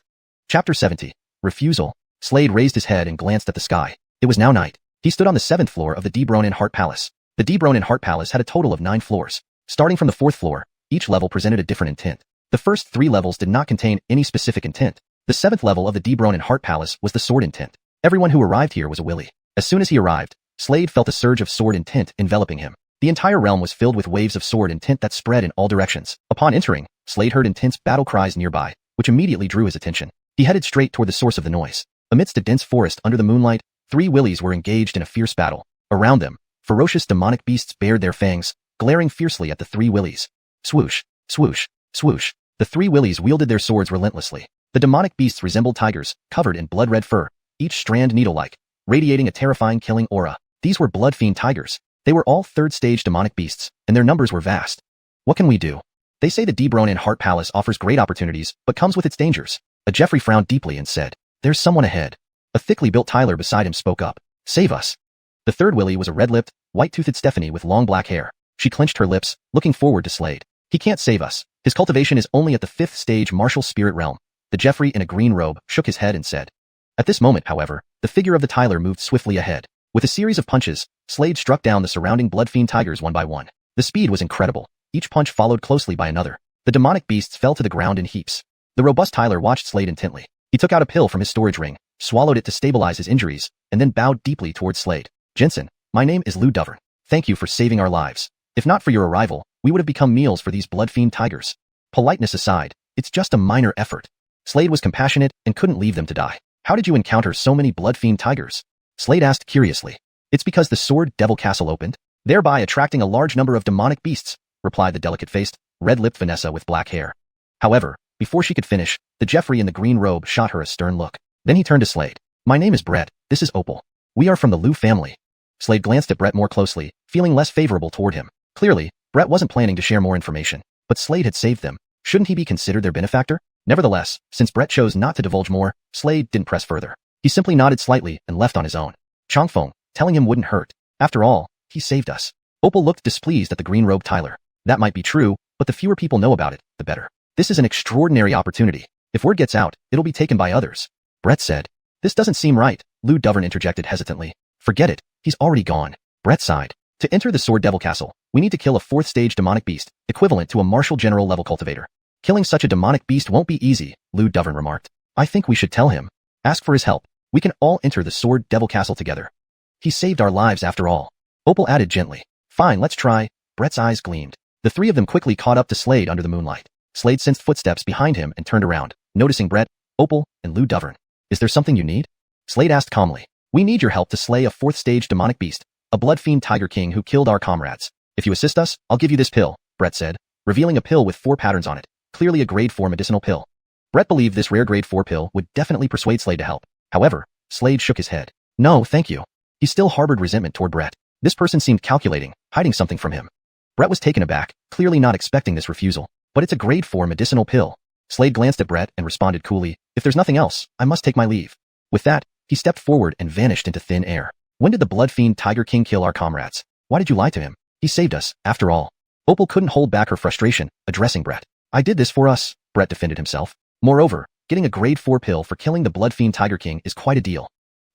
Chapter 70. Refusal. Slade raised his head and glanced at the sky. It was now night. He stood on the 7th floor of the Debronin Heart Palace. The Debronin Heart Palace had a total of 9 floors. Starting from the 4th floor, each level presented a different intent. The first 3 levels did not contain any specific intent. The 7th level of the Debronin Heart Palace was the sword intent. Everyone who arrived here was a willy. As soon as he arrived, Slade felt a surge of sword intent enveloping him. The entire realm was filled with waves of sword intent that spread in all directions. Upon entering, Slade heard intense battle cries nearby, which immediately drew his attention. He headed straight toward the source of the noise. Amidst a dense forest under the moonlight, 3 willies were engaged in a fierce battle. Around them, ferocious demonic beasts bared their fangs, glaring fiercely at the 3 willies. Swoosh, swoosh, swoosh. The 3 willies wielded their swords relentlessly. The demonic beasts resembled tigers, covered in blood-red fur, each strand needle-like, radiating a terrifying killing aura. These were blood fiend tigers. They were all 3rd stage demonic beasts, and their numbers were vast. What can we do? They say the Debronin Heart Palace offers great opportunities, but comes with its dangers. A Jeffrey frowned deeply and said, There's someone ahead. A thickly built Tyler beside him spoke up. Save us. The 3rd willy was a red-lipped, white-toothed Stephanie with long black hair. She clenched her lips, looking forward to Slade. He can't save us. His cultivation is only at the 5th stage martial spirit realm. The Jeffrey in a green robe shook his head and said. At this moment, however, the figure of the Tyler moved swiftly ahead. With a series of punches, Slade struck down the surrounding blood fiend tigers one by one. The speed was incredible. Each punch followed closely by another. The demonic beasts fell to the ground in heaps. The robust Tyler watched Slade intently. He took out a pill from his storage ring, swallowed it to stabilize his injuries, and then bowed deeply towards Slade. Jensen, my name is Lou Duvern. Thank you for saving our lives. If not for your arrival, we would have become meals for these blood-fiend tigers. Politeness aside, it's just a minor effort. Slade was compassionate and couldn't leave them to die. How did you encounter so many blood-fiend tigers? Slade asked curiously. It's because the Sword Devil Castle opened, thereby attracting a large number of demonic beasts, replied the delicate-faced, red-lipped Vanessa with black hair. However, before she could finish, the Jeffrey in the green robe shot her a stern look. Then he turned to Slade. My name is Brett, this is Opal. We are from the Liu family. Slade glanced at Brett more closely, feeling less favorable toward him. Clearly, Brett wasn't planning to share more information, but Slade had saved them. Shouldn't he be considered their benefactor? Nevertheless, since Brett chose not to divulge more, Slade didn't press further. He simply nodded slightly and left on his own. Changfeng, telling him wouldn't hurt. After all, he saved us. Opal looked displeased at the green-robed Tyler. That might be true, but the fewer people know about it, the better. This is an extraordinary opportunity. If word gets out, it'll be taken by others. Brett said. This doesn't seem right, Liu Dovern interjected hesitantly. Forget it, he's already gone. Brett sighed. To enter the Sword Devil Castle, we need to kill a 4th-stage demonic beast, equivalent to a Marshal General level cultivator. Killing such a demonic beast won't be easy, Liu Dovern remarked. I think we should tell him. Ask for his help. We can all enter the Sword Devil Castle together. He saved our lives after all. Opal added gently. Fine, let's try. Brett's eyes gleamed. The three of them quickly caught up to Slade under the moonlight. Slade sensed footsteps behind him and turned around, noticing Brett, Opal, and Liu Dovern. Is there something you need? Slade asked calmly. We need your help to slay a 4th-stage demonic beast, a blood-fiend tiger king who killed our comrades. If you assist us, I'll give you this pill, Brett said, revealing a pill with 4 patterns on it, clearly a grade 4 medicinal pill. Brett believed this rare grade 4 pill would definitely persuade Slade to help. However, Slade shook his head. No, thank you. He still harbored resentment toward Brett. This person seemed calculating, hiding something from him. Brett was taken aback, clearly not expecting this refusal. But it's a grade 4 medicinal pill. Slade glanced at Brett and responded coolly, if there's nothing else, I must take my leave. With that, he stepped forward and vanished into thin air. When did the blood-fiend Tiger King kill our comrades? Why did you lie to him? He saved us, after all. Opal couldn't hold back her frustration, addressing Brett. I did this for us, Brett defended himself. Moreover, getting a grade 4 pill for killing the blood-fiend Tiger King is quite a deal.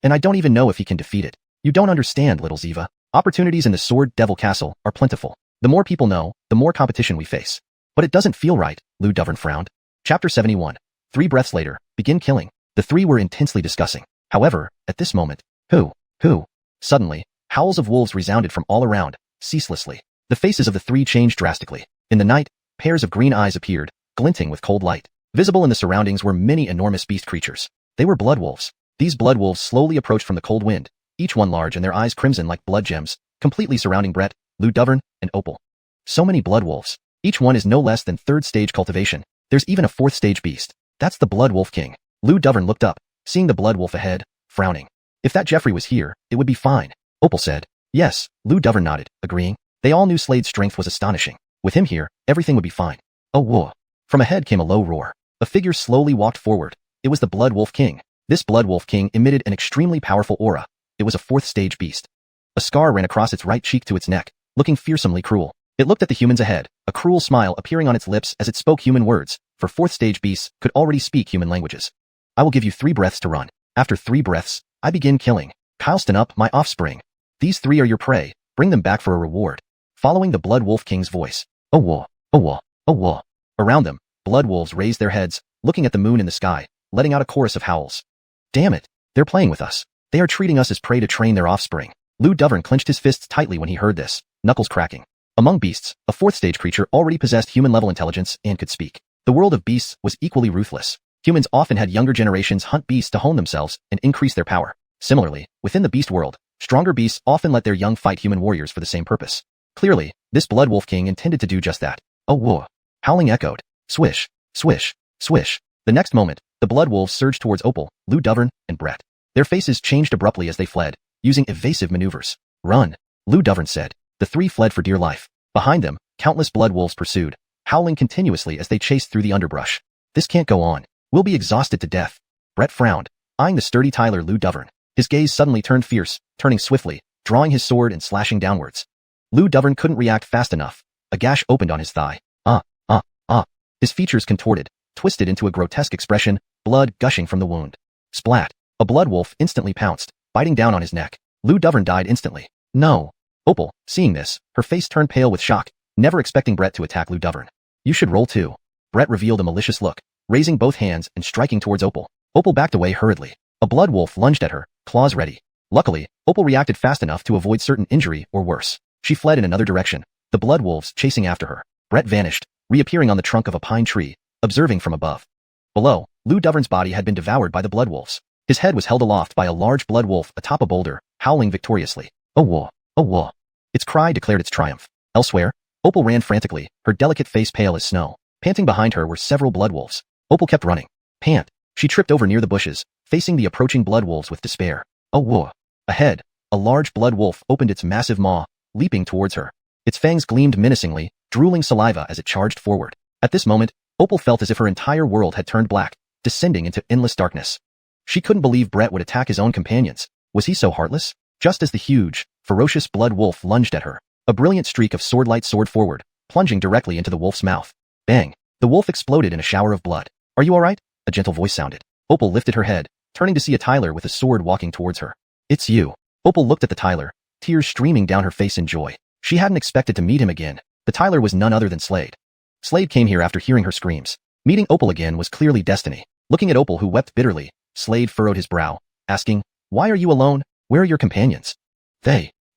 And I don't even know if he can defeat it. You don't understand, little Ziva. Opportunities in the Sword Devil Castle are plentiful. The more people know, the more competition we face. But it doesn't feel right, Liu Dovern frowned. Chapter 71. 3 breaths later, begin killing. The three were intensely discussing. However, at this moment, who? Suddenly, howls of wolves resounded from all around, ceaselessly. The faces of the three changed drastically. In the night, pairs of green eyes appeared, glinting with cold light. Visible in the surroundings were many enormous beast creatures. They were blood wolves. These blood wolves slowly approached from the cold wind, each one large and their eyes crimson like blood gems, completely surrounding Brett, Liu Dovern, and Opal. So many blood wolves. Each one is no less than 3rd stage cultivation. There's even a 4th stage beast. That's the Blood Wolf King. Liu Dovern looked up, seeing the blood wolf ahead, frowning. If that Jeffrey was here, it would be fine. Opal said. Yes, Liu Dovern nodded, agreeing. They all knew Slade's strength was astonishing. With him here, everything would be fine. Oh whoa. From ahead came a low roar. A figure slowly walked forward. It was the Blood Wolf King. This Blood Wolf King emitted an extremely powerful aura. It was a 4th stage beast. A scar ran across its right cheek to its neck, looking fearsomely cruel. It looked at the humans ahead, a cruel smile appearing on its lips as it spoke human words, for 4th stage beasts could already speak human languages. I will give you 3 breaths to run. After 3 breaths, I begin killing. Kylston up, my offspring. These 3 are your prey, bring them back for a reward. Following the Blood Wolf King's voice. Oh whoa, oh whoa, oh whoa. Around them, blood wolves raised their heads, looking at the moon in the sky, letting out a chorus of howls. Damn it, they're playing with us. They are treating us as prey to train their offspring. Liu Dovern clenched his fists tightly when he heard this, knuckles cracking. Among beasts, a 4th stage creature already possessed human-level intelligence and could speak. The world of beasts was equally ruthless. Humans often had younger generations hunt beasts to hone themselves and increase their power. Similarly, within the beast world, stronger beasts often let their young fight human warriors for the same purpose. Clearly, this Blood Wolf King intended to do just that. Oh whoa. Howling echoed. Swish, swish, swish. The next moment, the blood wolves surged towards Opal, Liu Dovern, and Brett. Their faces changed abruptly as they fled, using evasive maneuvers. Run, Liu Dovern said. The 3 fled for dear life. Behind them, countless blood wolves pursued, howling continuously as they chased through the underbrush. This can't go on. We'll be exhausted to death. Brett frowned, eyeing the sturdy Tyler Liu Dovern. His gaze suddenly turned fierce, turning swiftly, drawing his sword and slashing downwards. Liu Dovern couldn't react fast enough. A gash opened on his thigh. His features contorted, twisted into a grotesque expression, blood gushing from the wound. Splat. A blood wolf instantly pounced, biting down on his neck. Liu Dovern died instantly. No. Opal, seeing this, her face turned pale with shock, never expecting Brett to attack Liu Dovern. You should roll too. Brett revealed a malicious look, raising both hands and striking towards Opal. Opal backed away hurriedly. A blood wolf lunged at her, claws ready. Luckily, Opal reacted fast enough to avoid certain injury or worse. She fled in another direction, the blood wolves chasing after her. Brett vanished, reappearing on the trunk of a pine tree, observing from above. Below, Lou Duvern's body had been devoured by the blood wolves. His head was held aloft by a large blood wolf atop a boulder, howling victoriously. "Oh whoa, oh whoa." Its cry declared its triumph. Elsewhere, Opal ran frantically, her delicate face pale as snow. Panting behind her were several blood wolves. Opal kept running. Pant. She tripped over near the bushes, facing the approaching blood wolves with despair. Oh whoa. Ahead, a large blood wolf opened its massive maw, leaping towards her. Its fangs gleamed menacingly, drooling saliva as it charged forward. At this moment, Opal felt as if her entire world had turned black, descending into endless darkness. She couldn't believe Brett would attack his own companions. Was he so heartless? Just as the huge, ferocious blood wolf lunged at her, a brilliant streak of swordlight soared forward, plunging directly into the wolf's mouth. Bang! The wolf exploded in a shower of blood. "Are you all right?" A gentle voice sounded. Opal lifted her head, turning to see a Tyler with a sword walking towards her. "It's you." Opal looked at the Tyler, tears streaming down her face in joy. She hadn't expected to meet him again. The Tyler was none other than Slade. Slade came here after hearing her screams. Meeting Opal again was clearly destiny. Looking at Opal, who wept bitterly, Slade furrowed his brow, asking, "Why are you alone? Where are your companions?"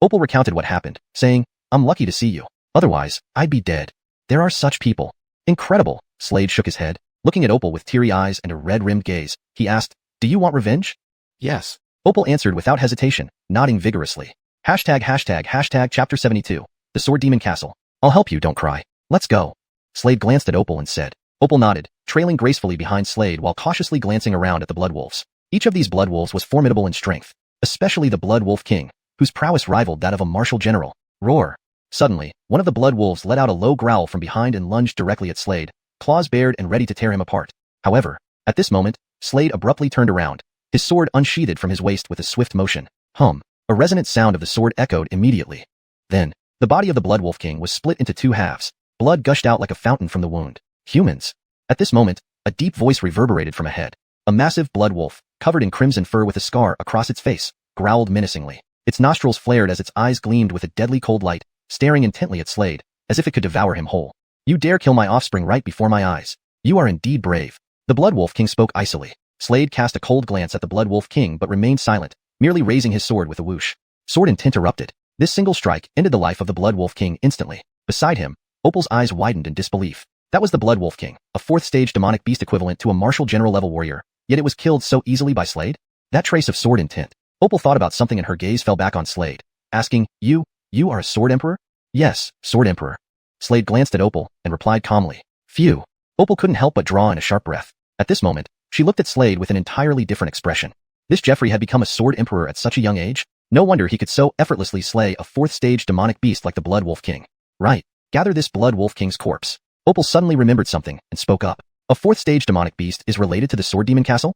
Opal recounted what happened, saying, "I'm lucky to see you. Otherwise, I'd be dead. There are such people." "Incredible." Slade shook his head. Looking at Opal with teary eyes and a red-rimmed gaze, he asked, "Do you want revenge?" "Yes." Opal answered without hesitation, nodding vigorously. ###Chapter 72. The Sword Demon Castle. "I'll help you, don't cry. Let's go." Slade glanced at Opal and said. Opal nodded, trailing gracefully behind Slade while cautiously glancing around at the blood wolves. Each of these blood wolves was formidable in strength, especially the Blood Wolf King, whose prowess rivaled that of a martial general. Roar! Suddenly, one of the blood wolves let out a low growl from behind and lunged directly at Slade, claws bared and ready to tear him apart. However, at this moment, Slade abruptly turned around, his sword unsheathed from his waist with a swift motion. Hum! A resonant sound of the sword echoed immediately. Then, the body of the Blood Wolf King was split into two halves. Blood gushed out like a fountain from the wound. "Humans!" At this moment, a deep voice reverberated from ahead. A massive blood wolf, covered in crimson fur with a scar across its face, growled menacingly. Its nostrils flared as its eyes gleamed with a deadly cold light, staring intently at Slade, as if it could devour him whole. "You dare kill my offspring right before my eyes. You are indeed brave." The Blood Wolf King spoke icily. Slade cast a cold glance at the Blood Wolf King but remained silent, merely raising his sword with a whoosh. Sword intent erupted. This single strike ended the life of the Blood Wolf King instantly. Beside him, Opal's eyes widened in disbelief. That was the Blood Wolf King, a fourth-stage demonic beast equivalent to a martial general-level warrior, yet it was killed so easily by Slade? That trace of sword intent. Opal thought about something and her gaze fell back on Slade, asking, You are a Sword Emperor?" "Yes, Sword Emperor." Slade glanced at Opal and replied calmly. "Phew." Opal couldn't help but draw in a sharp breath. At this moment, she looked at Slade with an entirely different expression. This Jeffrey had become a Sword Emperor at such a young age? No wonder he could so effortlessly slay a fourth-stage demonic beast like the Blood Wolf King. Right. Gather this Blood Wolf King's corpse. Opal suddenly remembered something and spoke up. "A fourth-stage demonic beast is related to the Sword Demon Castle?"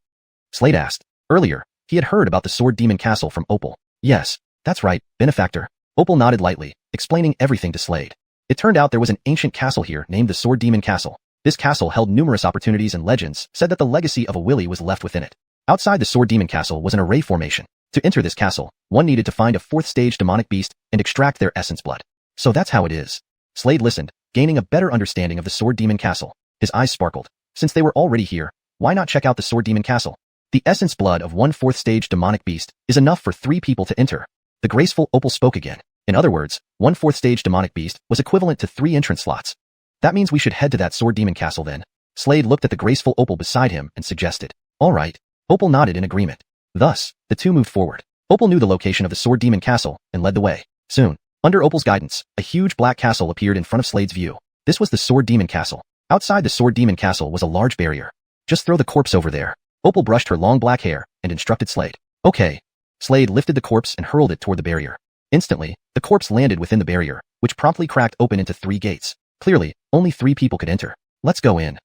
Slade asked. Earlier, he had heard about the Sword Demon Castle from Opal. "Yes, that's right, benefactor." Opal nodded lightly, explaining everything to Slade. It turned out there was an ancient castle here named the Sword Demon Castle. This castle held numerous opportunities, and legends said that the legacy of a Willy was left within it. Outside the Sword Demon Castle was an array formation. To enter this castle, one needed to find a fourth-stage demonic beast and extract their essence blood. So that's how it is. Slade listened, gaining a better understanding of the Sword Demon Castle. His eyes sparkled. Since they were already here, why not check out the Sword Demon Castle? The essence blood of one fourth-stage demonic beast is enough for 3 people to enter. The graceful Opal spoke again. In other words, one fourth-stage demonic beast was equivalent to 3 entrance slots. That means we should head to that Sword Demon Castle then. Slade looked at the graceful Opal beside him and suggested. All right. Opal nodded in agreement. Thus, the two moved forward. Opal knew the location of the Sword Demon Castle and led the way. Soon, under Opal's guidance, a huge black castle appeared in front of Slade's view. This was the Sword Demon Castle. Outside the Sword Demon Castle was a large barrier. "Just throw the corpse over there." Opal brushed her long black hair and instructed Slade. "Okay." Slade lifted the corpse and hurled it toward the barrier. Instantly, the corpse landed within the barrier, which promptly cracked open into 3 gates. Clearly, only 3 people could enter. "Let's go in,"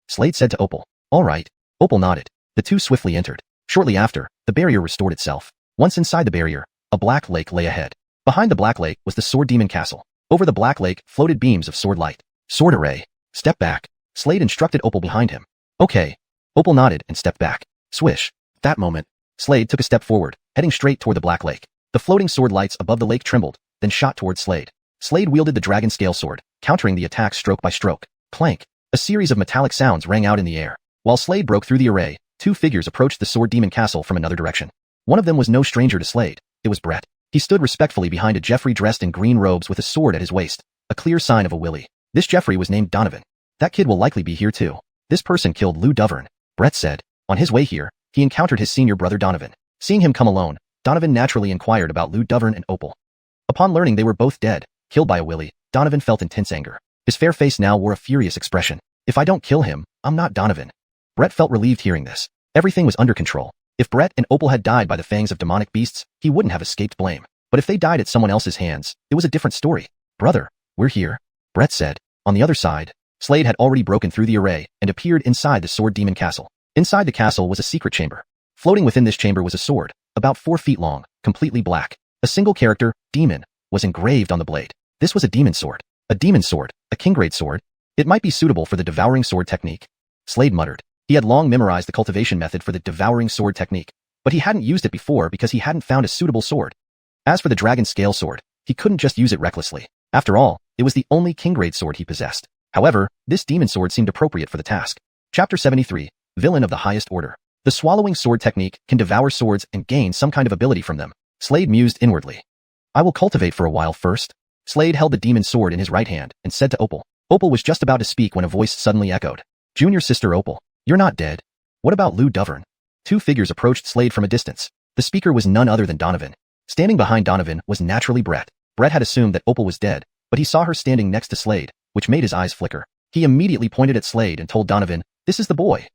Slade said to Opal. "All right." Opal nodded. The two swiftly entered. Shortly after, the barrier restored itself. Once inside the barrier, a black lake lay ahead. Behind the black lake was the Sword Demon Castle. Over the black lake floated beams of sword light. "Sword array. Step back." Slade instructed Opal behind him. "Okay." Opal nodded and stepped back. Swish. At that moment, Slade took a step forward, heading straight toward the black lake. The floating sword lights above the lake trembled, then shot toward Slade. Slade wielded the dragon scale sword, countering the attack stroke by stroke. Clank. A series of metallic sounds rang out in the air. While Slade broke through the array, 2 figures approached the Sword Demon Castle from another direction. One of them was no stranger to Slade. It was Brett. He stood respectfully behind a Jeffrey dressed in green robes with a sword at his waist, a clear sign of a Willie. This Jeffrey was named Donovan. That kid will likely be here too. This person killed Lou Dovern, Brett said. On his way here, he encountered his senior brother Donovan. Seeing him come alone, Donovan naturally inquired about Lou Dovern and Opal. Upon learning they were both dead, killed by a Willie, Donovan felt intense anger. His fair face now wore a furious expression. If I don't kill him, I'm not Donovan. Brett felt relieved hearing this. Everything was under control. If Brett and Opal had died by the fangs of demonic beasts, he wouldn't have escaped blame. But if they died at someone else's hands, it was a different story. Brother, we're here, Brett said. On the other side, Slade had already broken through the array and appeared inside the Sword Demon Castle. Inside the castle was a secret chamber. Floating within this chamber was a sword, about 4 feet long, completely black. A single character, Demon, was engraved on the blade. This was a demon sword. A demon sword, a king-grade sword. It might be suitable for the devouring sword technique. Slade muttered. He had long memorized the cultivation method for the devouring sword technique, but he hadn't used it before because he hadn't found a suitable sword. As for the dragon scale sword, he couldn't just use it recklessly. After all, it was the only king-grade sword he possessed. However, this demon sword seemed appropriate for the task. Chapter 73, Villain of the Highest Order. The swallowing sword technique can devour swords and gain some kind of ability from them. Slade mused inwardly. I will cultivate for a while first. Slade held the demon sword in his right hand and said to Opal. Opal was just about to speak when a voice suddenly echoed. Junior sister Opal, you're not dead. What about Lou Dovern? 2 figures approached Slade from a distance. The speaker was none other than Donovan. Standing behind Donovan was naturally Brett. Brett had assumed that Opal was dead, but he saw her standing next to Slade, which made his eyes flicker. He immediately pointed at Slade and told Donovan, this is the boy.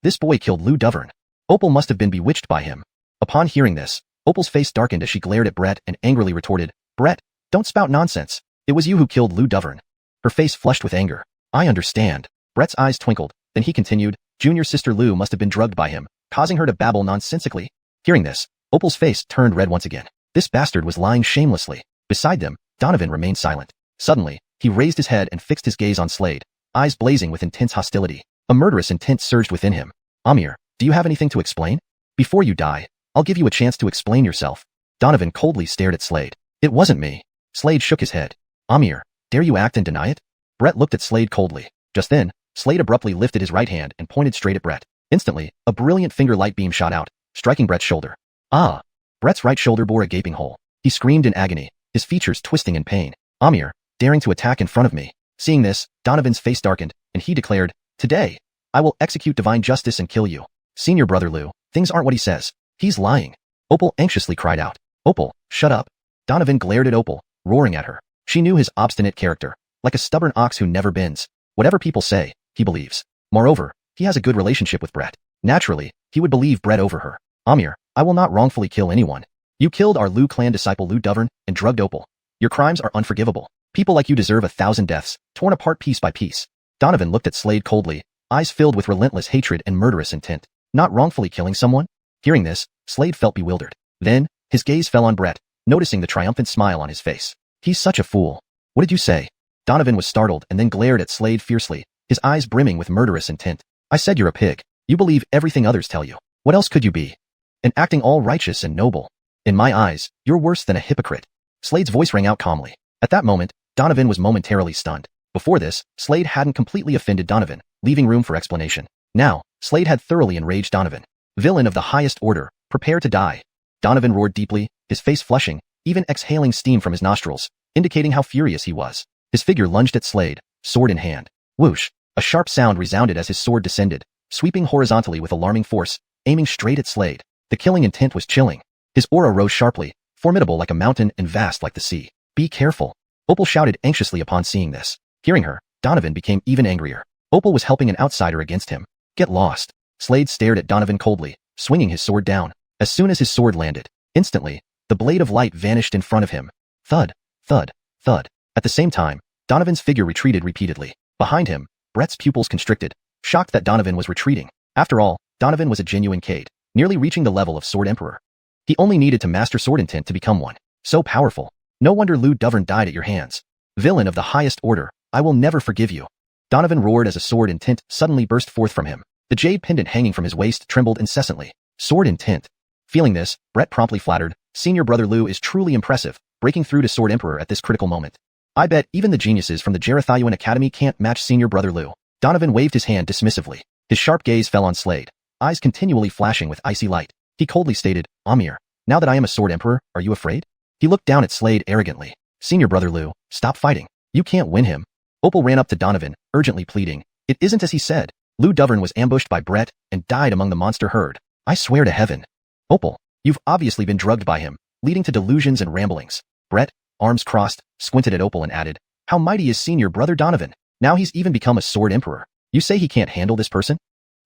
This boy killed Lou Dovern. Opal must have been bewitched by him. Upon hearing this, Opal's face darkened as she glared at Brett and angrily retorted, Brett, don't spout nonsense. It was you who killed Lou Dovern. Her face flushed with anger. I understand. Brett's eyes twinkled. Then he continued, junior sister Lou must have been drugged by him, causing her to babble nonsensically. Hearing this, Opal's face turned red once again. This bastard was lying shamelessly. Beside them, Donovan remained silent. Suddenly, he raised his head and fixed his gaze on Slade, eyes blazing with intense hostility. A murderous intent surged within him. Amir, do you have anything to explain? Before you die, I'll give you a chance to explain yourself. Donovan coldly stared at Slade. It wasn't me. Slade shook his head. Amir, dare you act and deny it? Brett looked at Slade coldly. Just then, Slade abruptly lifted his right hand and pointed straight at Brett. Instantly, a brilliant finger light beam shot out, striking Brett's shoulder. Ah! Brett's right shoulder bore a gaping hole. He screamed in agony, his features twisting in pain. Amir, daring to attack in front of me. Seeing this, Donovan's face darkened, and he declared, today, I will execute divine justice and kill you. Senior brother Lou, things aren't what he says. He's lying. Opal anxiously cried out. Opal, shut up. Donovan glared at Opal, roaring at her. She knew his obstinate character, like a stubborn ox who never bends. Whatever people say, he believes. Moreover, he has a good relationship with Brett. Naturally, he would believe Brett over her. Amir, I will not wrongfully kill anyone. You killed our Lou clan disciple Lou Dovern and drugged Opal. Your crimes are unforgivable. People like you deserve 1,000 deaths, torn apart piece by piece. Donovan looked at Slade coldly, eyes filled with relentless hatred and murderous intent. Not wrongfully killing someone? Hearing this, Slade felt bewildered. Then, his gaze fell on Brett, noticing the triumphant smile on his face. He's such a fool. What did you say? Donovan was startled and then glared at Slade fiercely, his eyes brimming with murderous intent. I said you're a pig. You believe everything others tell you. What else could you be? And acting all righteous and noble. In my eyes, you're worse than a hypocrite. Slade's voice rang out calmly. At that moment, Donovan was momentarily stunned. Before this, Slade hadn't completely offended Donovan, leaving room for explanation. Now, Slade had thoroughly enraged Donovan. Villain of the highest order, prepare to die. Donovan roared deeply, his face flushing, even exhaling steam from his nostrils, indicating how furious he was. His figure lunged at Slade, sword in hand. Whoosh! A sharp sound resounded as his sword descended, sweeping horizontally with alarming force, aiming straight at Slade. The killing intent was chilling. His aura rose sharply, formidable like a mountain and vast like the sea. Be careful. Opal shouted anxiously upon seeing this. Hearing her, Donovan became even angrier. Opal was helping an outsider against him. Get lost. Slade stared at Donovan coldly, swinging his sword down. As soon as his sword landed, instantly, the blade of light vanished in front of him. Thud, thud, thud. At the same time, Donovan's figure retreated repeatedly. Behind him, Brett's pupils constricted, shocked that Donovan was retreating. After all, Donovan was a genuine Cade, nearly reaching the level of Sword Emperor. He only needed to master sword intent to become one. So powerful. No wonder Lou Dovern died at your hands. Villain of the highest order, I will never forgive you. Donovan roared as a sword intent suddenly burst forth from him. The jade pendant hanging from his waist trembled incessantly. Sword intent. Feeling this, Brett promptly flattered, Senior brother Lou is truly impressive, breaking through to Sword Emperor at this critical moment. I bet even the geniuses from the xuanhuan Academy can't match Senior brother Lou. Donovan waved his hand dismissively. His sharp gaze fell on Slade, eyes continually flashing with icy light. He coldly stated, Amir, now that I am a Sword Emperor, are you afraid? He looked down at Slade arrogantly. Senior brother Lou, stop fighting. You can't win him. Opal ran up to Donovan, urgently pleading. It isn't as he said. Lou Dovern was ambushed by Brett and died among the monster herd. I swear to heaven. Opal, you've obviously been drugged by him, leading to delusions and ramblings. Brett, arms crossed, squinted at Opal and added, how mighty is senior brother Donovan? Now he's even become a sword emperor. You say he can't handle this person?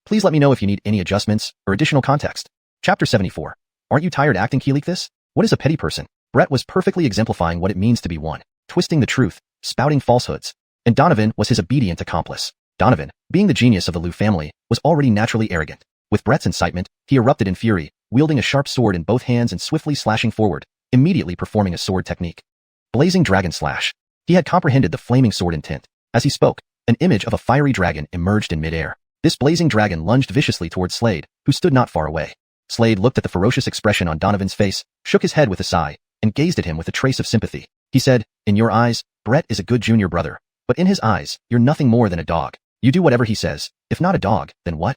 Please let me know if you need any adjustments or additional context. Chapter 74. Aren't you tired acting like this? What is a petty person? Brett was perfectly exemplifying what it means to be one, twisting the truth, spouting falsehoods. And Donovan was his obedient accomplice. Donovan, being the genius of the Lou family, was already naturally arrogant. With Brett's incitement, he erupted in fury, wielding a sharp sword in both hands and swiftly slashing forward, immediately performing a sword technique. Blazing Dragon Slash. He had comprehended the flaming sword intent. As he spoke, an image of a fiery dragon emerged in midair. This blazing dragon lunged viciously towards Slade, who stood not far away. Slade looked at the ferocious expression on Donovan's face, shook his head with a sigh, and gazed at him with a trace of sympathy. He said, in your eyes, Brett is a good junior brother, but in his eyes, you're nothing more than a dog. You do whatever he says. If not a dog, then what?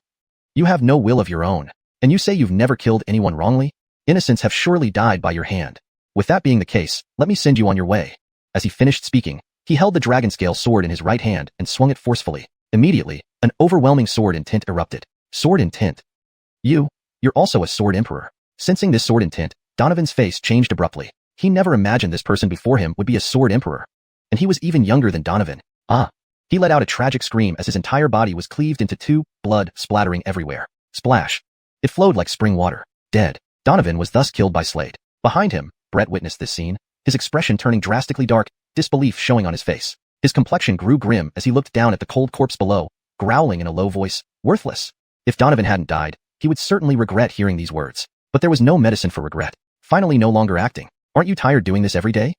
You have no will of your own. And you say you've never killed anyone wrongly? Innocents have surely died by your hand. With that being the case, let me send you on your way. As he finished speaking, he held the dragon scale sword in his right hand and swung it forcefully. Immediately, an overwhelming sword intent erupted. Sword intent. You're also a sword emperor. Sensing this sword intent, Donovan's face changed abruptly. He never imagined this person before him would be a sword emperor. And he was even younger than Donovan. He let out a tragic scream as his entire body was cleaved into two, blood splattering everywhere. Splash. It flowed like spring water. Dead. Donovan was thus killed by Slade. Behind him, Brett witnessed this scene, his expression turning drastically dark, disbelief showing on his face. His complexion grew grim as he looked down at the cold corpse below, growling in a low voice, worthless. If Donovan hadn't died, he would certainly regret hearing these words. But there was no medicine for regret. Finally no longer acting. Aren't you tired doing this every day?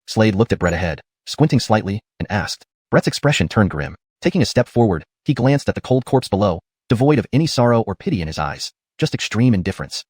Slade looked at Brett ahead, squinting slightly, and asked. Brett's expression turned grim. Taking a step forward, he glanced at the cold corpse below, devoid of any sorrow or pity in his eyes, just extreme indifference.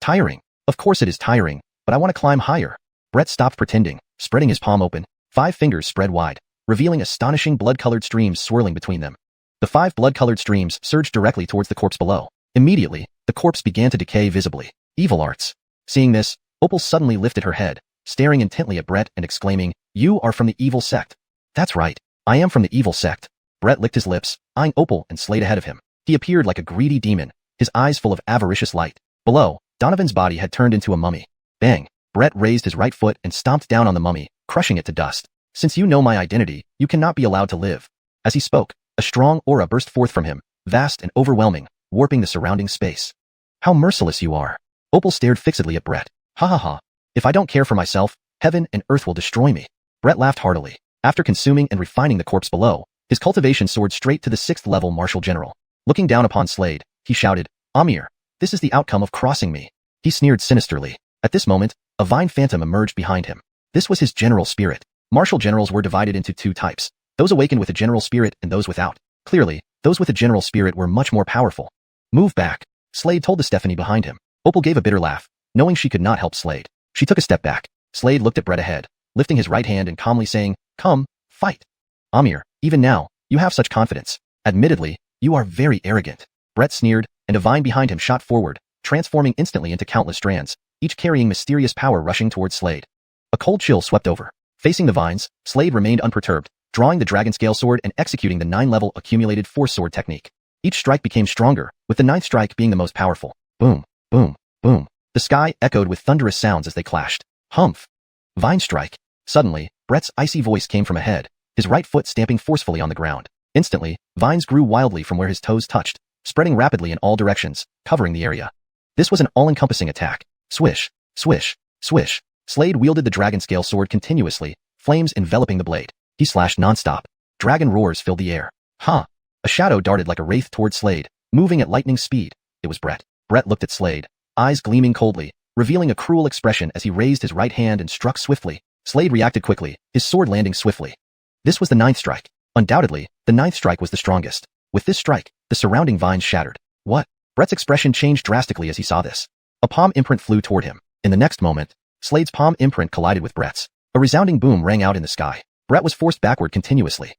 Tiring. Of course it is tiring, but I want to climb higher. Brett stopped pretending, spreading his palm open, 5 fingers spread wide, revealing astonishing blood-colored streams swirling between them. The 5 blood-colored streams surged directly towards the corpse below. Immediately, the corpse began to decay visibly. Evil arts. Seeing this, Opal suddenly lifted her head, staring intently at Brett and exclaiming, you are from the evil sect. That's right. I am from the evil sect. Brett licked his lips, eyeing Opal and Slade ahead of him. He appeared like a greedy demon, his eyes full of avaricious light. Below, Donovan's body had turned into a mummy. Bang! Brett raised his right foot and stomped down on the mummy, crushing it to dust. Since you know my identity, you cannot be allowed to live. As he spoke, a strong aura burst forth from him, vast and overwhelming, warping the surrounding space. How merciless you are. Opal stared fixedly at Brett. Ha ha ha. If I don't care for myself, heaven and earth will destroy me. Brett laughed heartily. After consuming and refining the corpse below, his cultivation soared straight to the 6th level Marshal General. Looking down upon Slade, he shouted, Amir, this is the outcome of crossing me. He sneered sinisterly. At this moment, a vine phantom emerged behind him. This was his general spirit. Marshal generals were divided into 2 types, those awakened with a general spirit and those without. Clearly, those with a general spirit were much more powerful. Move back, Slade told the Stephanie behind him. Opal gave a bitter laugh, knowing she could not help Slade. She took a step back. Slade looked at Brett ahead, lifting his right hand and calmly saying, come, fight. Amir, even now, you have such confidence. Admittedly, you are very arrogant. Brett sneered, and a vine behind him shot forward, transforming instantly into countless strands, each carrying mysterious power rushing towards Slade. A cold chill swept over. Facing the vines, Slade remained unperturbed, drawing the dragon scale sword and executing the 9-level accumulated force sword technique. Each strike became stronger, with the 9th strike being the most powerful. Boom, boom, boom. The sky echoed with thunderous sounds as they clashed. Humph. Vine strike. Suddenly, Brett's icy voice came from ahead, his right foot stamping forcefully on the ground. Instantly, vines grew wildly from where his toes touched, spreading rapidly in all directions, covering the area. This was an all-encompassing attack. Swish, swish, swish. Slade wielded the dragon scale sword continuously, flames enveloping the blade. He slashed non-stop. Dragon roars filled the air. Ha! A shadow darted like a wraith towards Slade, moving at lightning speed. It was Brett. Brett looked at Slade, eyes gleaming coldly, revealing a cruel expression as he raised his right hand and struck swiftly. Slade reacted quickly, his sword landing swiftly. This was the 9th strike. Undoubtedly, the 9th strike was the strongest. With this strike, the surrounding vines shattered. What? Brett's expression changed drastically as he saw this. A palm imprint flew toward him. In the next moment, Slade's palm imprint collided with Brett's. A resounding boom rang out in the sky. Brett was forced backward continuously.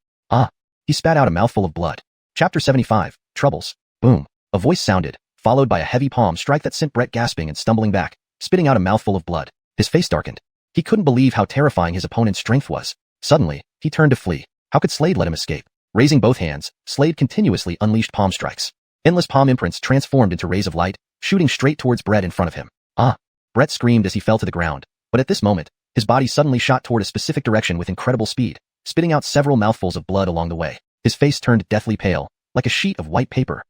He spat out a mouthful of blood. Chapter 75, Troubles. Boom. A voice sounded, followed by a heavy palm strike that sent Brett gasping and stumbling back, spitting out a mouthful of blood. His face darkened. He couldn't believe how terrifying his opponent's strength was. Suddenly, he turned to flee. How could Slade let him escape? Raising both hands, Slade continuously unleashed palm strikes. Endless palm imprints transformed into rays of light, shooting straight towards Brett in front of him. Ah! Brett screamed as he fell to the ground, but at this moment, his body suddenly shot toward a specific direction with incredible speed, spitting out several mouthfuls of blood along the way. His face turned deathly pale, like a sheet of white paper.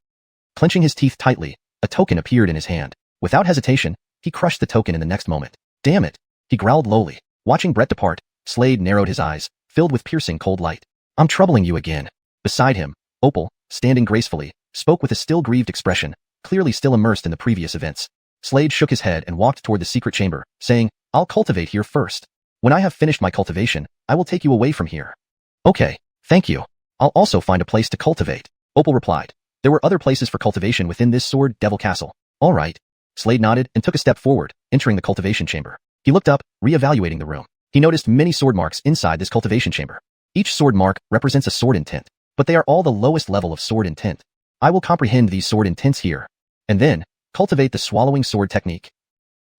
Clenching his teeth tightly, a token appeared in his hand. Without hesitation, he crushed the token in the next moment. Damn it! He growled lowly. Watching Brett depart, Slade narrowed his eyes, filled with piercing cold light. I'm troubling you again. Beside him, Opal, standing gracefully, spoke with a still grieved expression, clearly still immersed in the previous events. Slade shook his head and walked toward the secret chamber, saying, I'll cultivate here first. When I have finished my cultivation, I will take you away from here. Okay, thank you. I'll also find a place to cultivate, Opal replied. There were other places for cultivation within this Sword Devil Castle. All right. Slade nodded and took a step forward, entering the cultivation chamber. He looked up, re-evaluating the room. He noticed many sword marks inside this cultivation chamber. Each sword mark represents a sword intent, but they are all the lowest level of sword intent. I will comprehend these sword intents here, and then cultivate the swallowing sword technique.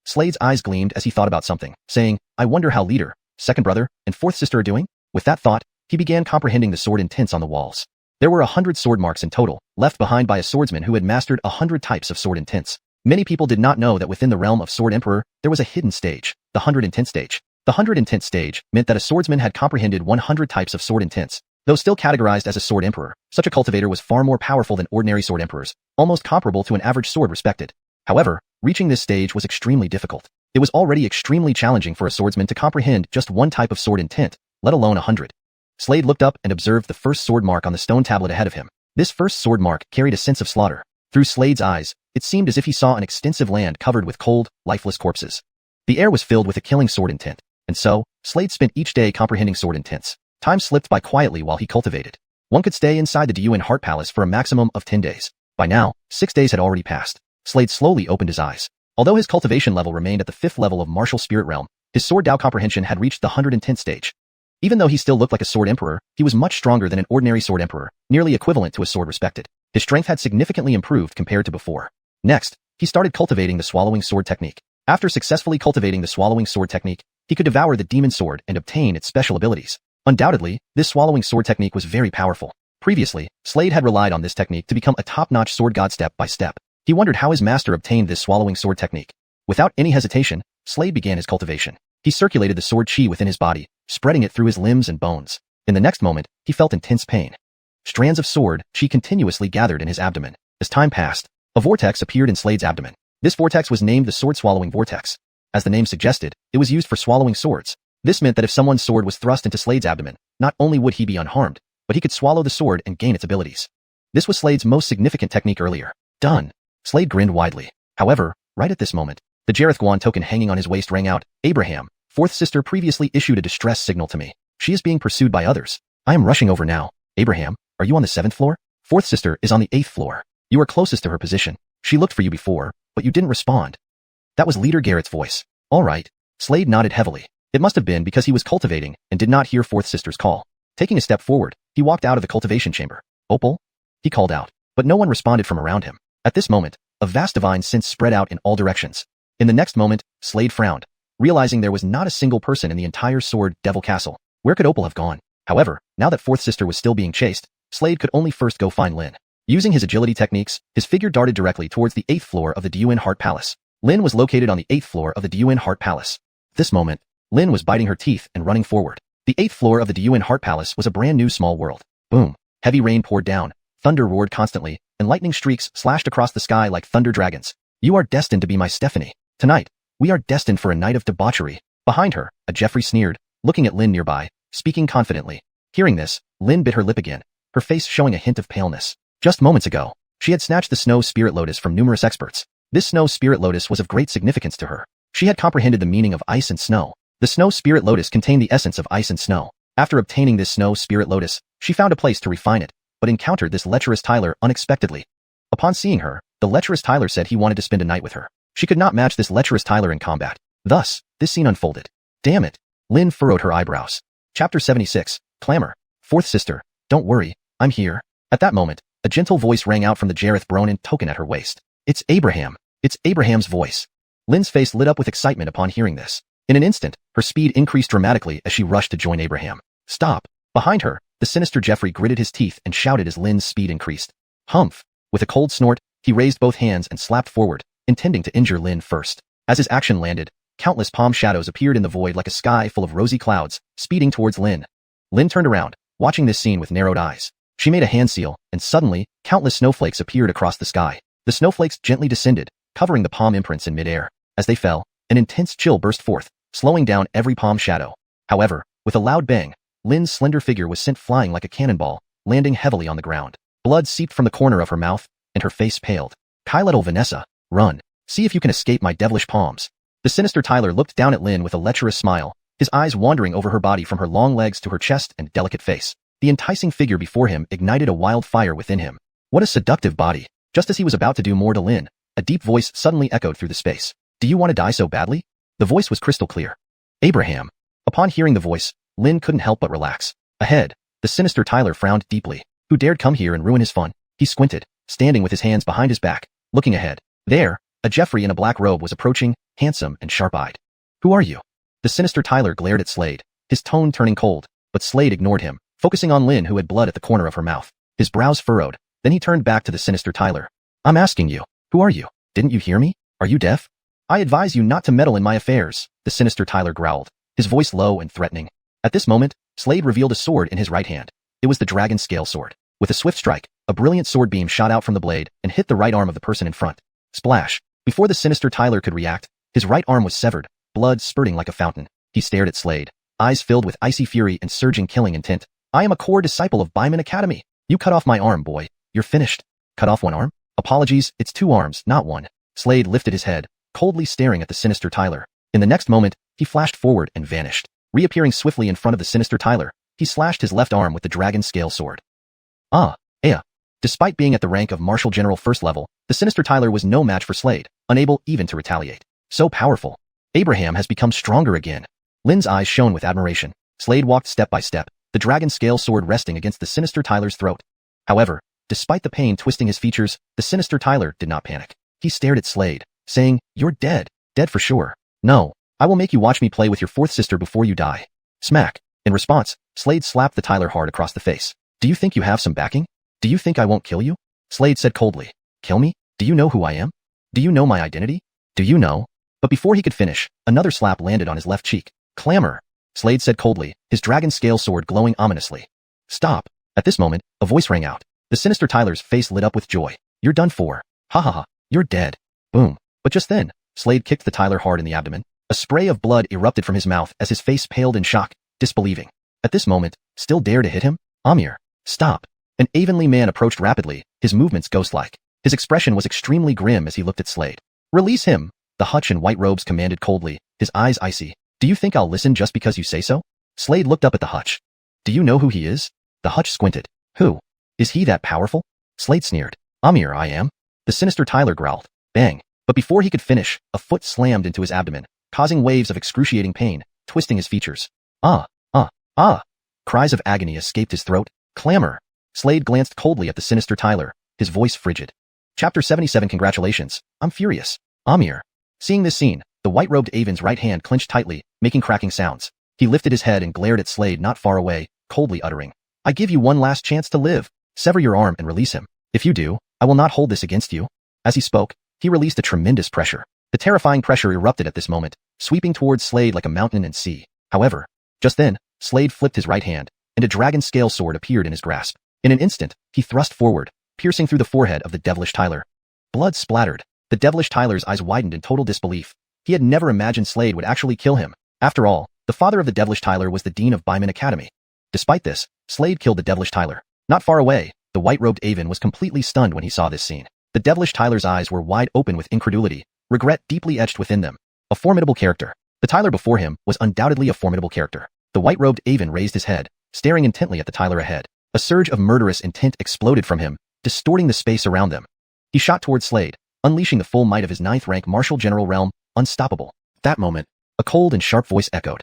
Slade's eyes gleamed as he thought about something, saying, I wonder how leader, second brother, and fourth sister are doing? With that thought, he began comprehending the sword intents on the walls. There were 100 sword marks in total, left behind by a swordsman who had mastered 100 types of sword intents. Many people did not know that within the realm of Sword Emperor, there was a hidden stage, the 100 intent stage. The 100 intent stage meant that a swordsman had comprehended 100 types of sword intents. Though still categorized as a sword emperor, such a cultivator was far more powerful than ordinary sword emperors, almost comparable to an average sword respected. However, reaching this stage was extremely difficult. It was already extremely challenging for a swordsman to comprehend just one type of sword intent, let alone 100. Slade looked up and observed the first sword mark on the stone tablet ahead of him. This first sword mark carried a sense of slaughter. Through Slade's eyes, it seemed as if he saw an extensive land covered with cold, lifeless corpses. The air was filled with a killing sword intent, and so, Slade spent each day comprehending sword intents. Time slipped by quietly while he cultivated. One could stay inside the xiuxian Heart Palace for a maximum of 10 days. By now, 6 days had already passed. Slade slowly opened his eyes. Although his cultivation level remained at the 5th level of Martial Spirit Realm, his sword Dao comprehension had reached the 100 intent stage. Even though he still looked like a sword emperor, he was much stronger than an ordinary sword emperor, nearly equivalent to a sword respected. His strength had significantly improved compared to before. Next, he started cultivating the swallowing sword technique. After successfully cultivating the swallowing sword technique, he could devour the demon sword and obtain its special abilities. Undoubtedly, this swallowing sword technique was very powerful. Previously, Slade had relied on this technique to become a top-notch sword god step by step. He wondered how his master obtained this swallowing sword technique. Without any hesitation, Slade began his cultivation. He circulated the sword chi within his body, spreading it through his limbs and bones. In the next moment, he felt intense pain. Strands of sword chi continuously gathered in his abdomen. As time passed, a vortex appeared in Slade's abdomen. This vortex was named the sword-swallowing vortex. As the name suggested, it was used for swallowing swords. This meant that if someone's sword was thrust into Slade's abdomen, not only would he be unharmed, but he could swallow the sword and gain its abilities. This was Slade's most significant technique earlier. Done. Slade grinned widely. However, right at this moment, the xuanhuan token hanging on his waist rang out. Abraham, fourth sister previously issued a distress signal to me. She is being pursued by others. I am rushing over now. Abraham, are you on the 7th floor? Fourth sister is on the 8th floor. You are closest to her position. She looked for you before, but you didn't respond. That was Leader Garrett's voice. All right. Slade nodded heavily. It must have been because he was cultivating and did not hear fourth sister's call. Taking a step forward, he walked out of the cultivation chamber. Opal? He called out, but no one responded from around him. At this moment, a vast divine sense spread out in all directions. In the next moment, Slade frowned, realizing there was not a single person in the entire Sword Devil Castle. Where could Opal have gone? However, now that fourth sister was still being chased, Slade could only first go find Lin. Using his agility techniques, his figure darted directly towards the 8th floor of the xiuxian Heart Palace. Lin was located on the 8th floor of the xiuxian Heart Palace. At this moment, Lin was biting her teeth and running forward. The 8th floor of the xiuxian Heart Palace was a brand new small world. Boom. Heavy rain poured down, thunder roared constantly, and lightning streaks slashed across the sky like thunder dragons. You are destined to be my Stephanie. Tonight, we are destined for a night of debauchery. Behind her, a Jeffrey sneered, looking at Lin nearby, speaking confidently. Hearing this, Lin bit her lip again, her face showing a hint of paleness. Just moments ago, she had snatched the Snow Spirit Lotus from numerous experts. This Snow Spirit Lotus was of great significance to her. She had comprehended the meaning of ice and snow. The Snow Spirit Lotus contained the essence of ice and snow. After obtaining this Snow Spirit Lotus, she found a place to refine it, but encountered this lecherous Tyler unexpectedly. Upon seeing her, the lecherous Tyler said he wanted to spend a night with her. She could not match this lecherous Tyler in combat. Thus, this scene unfolded. Damn it. Lin furrowed her eyebrows. Chapter 76, Clamor. Fourth sister, don't worry, I'm here. At that moment, a gentle voice rang out from the Jareth Bronin token at her waist. It's Abraham. It's Abraham's voice. Lin's face lit up with excitement upon hearing this. In an instant, her speed increased dramatically as she rushed to join Abraham. Stop! Behind her, the sinister Jeffrey gritted his teeth and shouted as Lynn's speed increased. Humph! With a cold snort, he raised both hands and slapped forward, intending to injure Lynn first. As his action landed, countless palm shadows appeared in the void like a sky full of rosy clouds, speeding towards Lynn. Lynn turned around, watching this scene with narrowed eyes. She made a hand seal, and suddenly, countless snowflakes appeared across the sky. The snowflakes gently descended, covering the palm imprints in midair. As they fell, an intense chill burst forth, slowing down every palm shadow. However, with a loud bang, Lynn's slender figure was sent flying like a cannonball, landing heavily on the ground. Blood seeped from the corner of her mouth, and her face paled. Kylettle Vanessa, run. See if you can escape my devilish palms. The sinister Tyler looked down at Lynn with a lecherous smile, his eyes wandering over her body from her long legs to her chest and delicate face. The enticing figure before him ignited a wild fire within him. What a seductive body. Just as he was about to do more to Lynn, a deep voice suddenly echoed through the space. Do you want to die so badly? The voice was crystal clear. Abraham. Upon hearing the voice, Lynn couldn't help but relax. Ahead, the sinister Tyler frowned deeply. Who dared come here and ruin his fun? He squinted, standing with his hands behind his back, looking ahead. There, a Jeffrey in a black robe was approaching, handsome and sharp-eyed. Who are you? The sinister Tyler glared at Slade, his tone turning cold, but Slade ignored him, focusing on Lynn who had blood at the corner of her mouth. His brows furrowed, then he turned back to the sinister Tyler. I'm asking you, who are you? Didn't you hear me? Are you deaf? I advise you not to meddle in my affairs, the sinister Tyler growled, his voice low and threatening. At this moment, Slade revealed a sword in his right hand. It was the dragon scale sword. With a swift strike, a brilliant sword beam shot out from the blade and hit the right arm of the person in front. Splash! Before the sinister Tyler could react, his right arm was severed, blood spurting like a fountain. He stared at Slade, eyes filled with icy fury and surging killing intent. I am a core disciple of Byman Academy. You cut off my arm, boy. You're finished. Cut off one arm? Apologies, it's 2 arms, not 1. Slade lifted his head, coldly staring at the sinister Tyler. In the next moment, he flashed forward and vanished. Reappearing swiftly in front of the sinister Tyler, he slashed his left arm with the dragon scale sword. Despite being at the rank of Marshal General First Level, the sinister Tyler was no match for Slade, unable even to retaliate. So powerful. Abraham has become stronger again. Lynn's eyes shone with admiration. Slade walked step by step, the dragon scale sword resting against the sinister Tyler's throat. However, despite the pain twisting his features, the sinister Tyler did not panic. He stared at Slade, saying, You're dead. Dead for sure. No. I will make you watch me play with your 4th sister before you die. Smack. In response, Slade slapped the Tyler hard across the face. Do you think you have some backing? Do you think I won't kill you? Slade said coldly. Kill me? Do you know who I am? Do you know my identity? Do you know? But before he could finish, another slap landed on his left cheek. Clamor. Slade said coldly, his dragon scale sword glowing ominously. Stop. At this moment, a voice rang out. The sinister Tyler's face lit up with joy. You're done for. Ha ha ha. You're dead. Boom. But just then, Slade kicked the Tyler hard in the abdomen. A spray of blood erupted from his mouth as his face paled in shock, disbelieving. At this moment, still dare to hit him? Amir. Stop. An Avonlea man approached rapidly, his movements ghost-like. His expression was extremely grim as he looked at Slade. Release him, the hutch in white robes commanded coldly, his eyes icy. Do you think I'll listen just because you say so? Slade looked up at the hutch. Do you know who he is? The hutch squinted. Who? Is he that powerful? Slade sneered. Amir, I am. The sinister Tyler growled. Bang. But before he could finish, a foot slammed into his abdomen, causing waves of excruciating pain, twisting his features. Cries of agony escaped his throat. Clamor. Slade glanced coldly at the sinister Tyler, his voice frigid. Chapter 77 Congratulations. I'm furious. Amir. Seeing this scene, the white-robed Avon's right hand clenched tightly, making cracking sounds. He lifted his head and glared at Slade not far away, coldly uttering, I give you one last chance to live. Sever your arm and release him. If you do, I will not hold this against you. As he spoke, he released a tremendous pressure. The terrifying pressure erupted at this moment, sweeping towards Slade like a mountain and sea. However, just then, Slade flipped his right hand, and a dragon scale sword appeared in his grasp. In an instant, he thrust forward, piercing through the forehead of the devilish Tyler. Blood splattered. The devilish Tyler's eyes widened in total disbelief. He had never imagined Slade would actually kill him. After all, the father of the devilish Tyler was the dean of Byman Academy. Despite this, Slade killed the devilish Tyler. Not far away, the white-robed Avon was completely stunned when he saw this scene. The devilish Tyler's eyes were wide open with incredulity, regret deeply etched within them. A formidable character. The Tyler before him was undoubtedly a formidable character. The white-robed Avon raised his head, staring intently at the Tyler ahead. A surge of murderous intent exploded from him, distorting the space around them. He shot towards Slade, unleashing the full might of his 9th-rank Marshal General realm, unstoppable. At that moment, a cold and sharp voice echoed.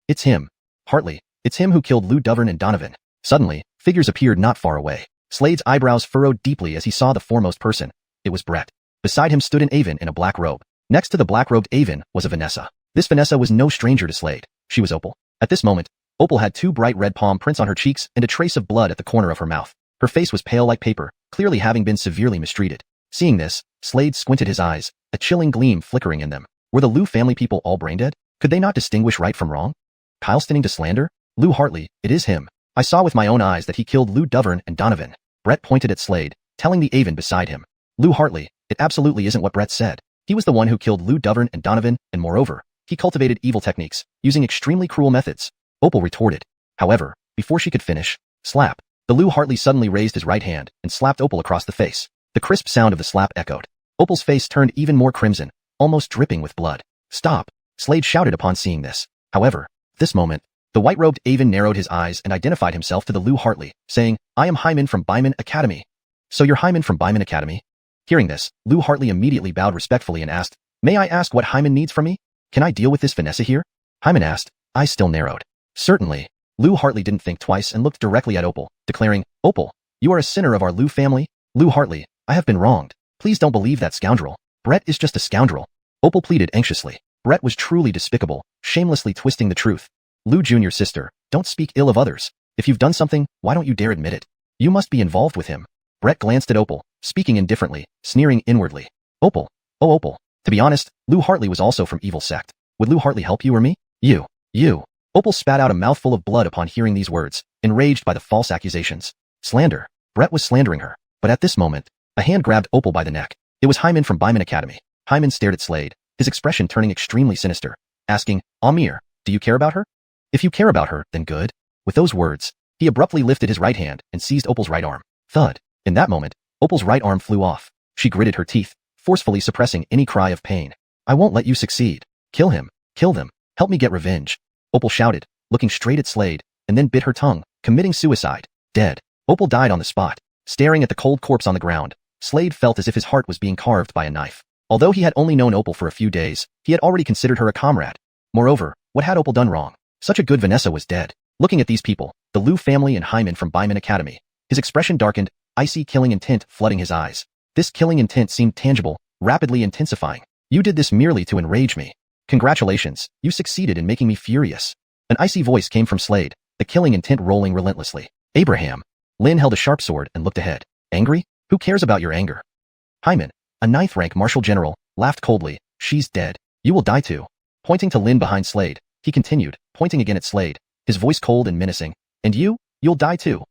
It's him. Hartley, it's him who killed Lou Dovern and Donovan. Suddenly, figures appeared not far away. Slade's eyebrows furrowed deeply as he saw the foremost person. It was Brett. Beside him stood an Avon in a black robe. Next to the black-robed Avon was a Vanessa. This Vanessa was no stranger to Slade. She was Opal. At this moment, Opal had 2 bright red palm prints on her cheeks and a trace of blood at the corner of her mouth. Her face was pale like paper, clearly having been severely mistreated. Seeing this, Slade squinted his eyes, a chilling gleam flickering in them. Were the Liu family people all brain-dead? Could they not distinguish right from wrong? Kyle stinning to slander? Lew Hartley, it is him. I saw with my own eyes that he killed Lew Duvern and Donovan. Brett pointed at Slade, telling the Avon beside him. Lew Hartley, it absolutely isn't what Brett said. He was the one who killed Lew Duvern and Donovan, and moreover, he cultivated evil techniques, using extremely cruel methods. Opal retorted. However, before she could finish, slap. The Lew Hartley suddenly raised his right hand and slapped Opal across the face. The crisp sound of the slap echoed. Opal's face turned even more crimson, almost dripping with blood. Stop! Slade shouted upon seeing this. However, at this moment, the white-robed Avon narrowed his eyes and identified himself to the Lew Hartley, saying, I am Hyman from Byman Academy. So you're Hyman from Byman Academy? Hearing this, Lew Hartley immediately bowed respectfully and asked, May I ask what Hyman needs from me? Can I deal with this Vanessa here? Hyman asked, eyes still narrowed. Certainly. Lew Hartley didn't think twice and looked directly at Opal, declaring, Opal, you are a sinner of our Lew family? Lew Hartley, I have been wronged. Please don't believe that scoundrel. Brett is just a scoundrel. Opal pleaded anxiously. Brett was truly despicable, shamelessly twisting the truth. Lew Jr.'s sister, don't speak ill of others. If you've done something, why don't you dare admit it? You must be involved with him. Brett glanced at Opal, speaking indifferently, sneering inwardly. Opal. Oh, Opal. To be honest, Lew Hartley was also from evil sect. Would Lew Hartley help you or me? You. Opal spat out a mouthful of blood upon hearing these words, enraged by the false accusations. Slander. Brett was slandering her. But at this moment, a hand grabbed Opal by the neck. It was Hyman from Byman Academy. Hyman stared at Slade, his expression turning extremely sinister, asking, Amir, do you care about her? If you care about her, then good. With those words, he abruptly lifted his right hand and seized Opal's right arm. Thud. In that moment, Opal's right arm flew off. She gritted her teeth, forcefully suppressing any cry of pain. I won't let you succeed. Kill him. Kill them. Help me get revenge. Opal shouted, looking straight at Slade, and then bit her tongue, committing suicide. Dead. Opal died on the spot. Staring at the cold corpse on the ground, Slade felt as if his heart was being carved by a knife. Although he had only known Opal for a few days, he had already considered her a comrade. Moreover, what had Opal done wrong? Such a good Vanessa was dead. Looking at these people, the Lew family and Hyman from Byman Academy, his expression darkened, icy killing intent flooding his eyes. This killing intent seemed tangible, rapidly intensifying. You did this merely to enrage me. Congratulations, you succeeded in making me furious. An icy voice came from Slade, the killing intent rolling relentlessly. Abraham. Lynn held a sharp sword and looked ahead. Angry? Who cares about your anger? Hyman, a 9th-rank marshal general, laughed coldly. She's dead. You will die too. Pointing to Lynn behind Slade, he continued, pointing again at Slade, his voice cold and menacing. And you'll die too.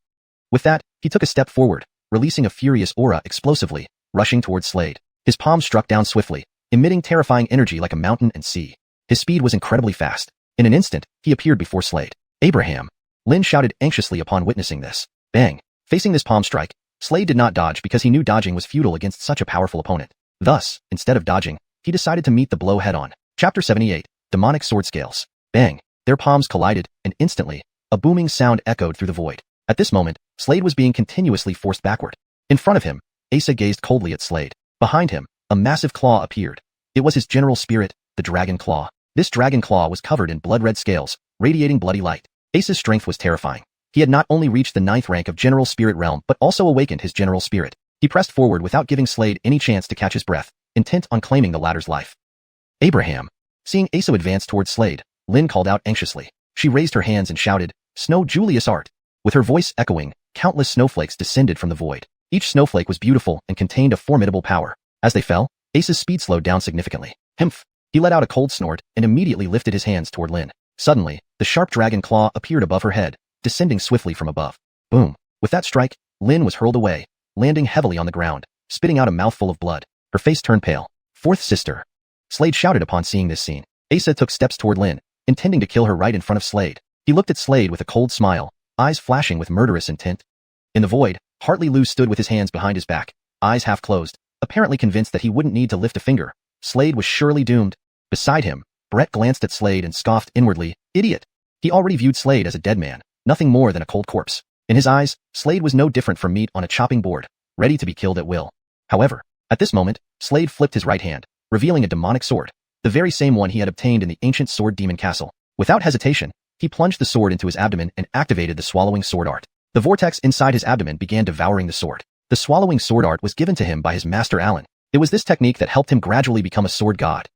With that, he took a step forward, releasing a furious aura explosively, rushing towards Slade. His palm struck down swiftly, emitting terrifying energy like a mountain and sea. His speed was incredibly fast. In an instant, he appeared before Slade. Abraham. Lynn shouted anxiously upon witnessing this. Bang. Facing this palm strike, Slade did not dodge because he knew dodging was futile against such a powerful opponent. Thus, instead of dodging, he decided to meet the blow head-on. Chapter 78. Demonic Sword Scales. Bang. Their palms collided, and instantly, a booming sound echoed through the void. At this moment, Slade was being continuously forced backward. In front of him, Asa gazed coldly at Slade. Behind him, a massive claw appeared. It was his general spirit, the Dragon Claw. This Dragon Claw was covered in blood-red scales, radiating bloody light. Asa's strength was terrifying. He had not only reached the 9th rank of General Spirit Realm but also awakened his general spirit. He pressed forward without giving Slade any chance to catch his breath, intent on claiming the latter's life. Abraham. Seeing Asa advance towards Slade, Lynn called out anxiously. She raised her hands and shouted, Snow Julius Art. With her voice echoing, countless snowflakes descended from the void. Each snowflake was beautiful and contained a formidable power. As they fell, Asa's speed slowed down significantly. Himph! He let out a cold snort and immediately lifted his hands toward Lynn. Suddenly, the sharp dragon claw appeared above her head, descending swiftly from above. Boom! With that strike, Lynn was hurled away, landing heavily on the ground, spitting out a mouthful of blood. Her face turned pale. Fourth sister. Slade shouted upon seeing this scene. Asa took steps toward Lynn, intending to kill her right in front of Slade. He looked at Slade with a cold smile, eyes flashing with murderous intent. In the void, Hartley Lew stood with his hands behind his back, eyes half closed, apparently convinced that he wouldn't need to lift a finger. Slade was surely doomed. Beside him, Brett glanced at Slade and scoffed inwardly, idiot. He already viewed Slade as a dead man, nothing more than a cold corpse. In his eyes, Slade was no different from meat on a chopping board, ready to be killed at will. However, at this moment, Slade flipped his right hand, revealing a demonic sword, the very same one he had obtained in the ancient sword demon castle. Without hesitation, he plunged the sword into his abdomen and activated the swallowing sword art. The vortex inside his abdomen began devouring the sword. The swallowing sword art was given to him by his master Alan. It was this technique that helped him gradually become a sword god.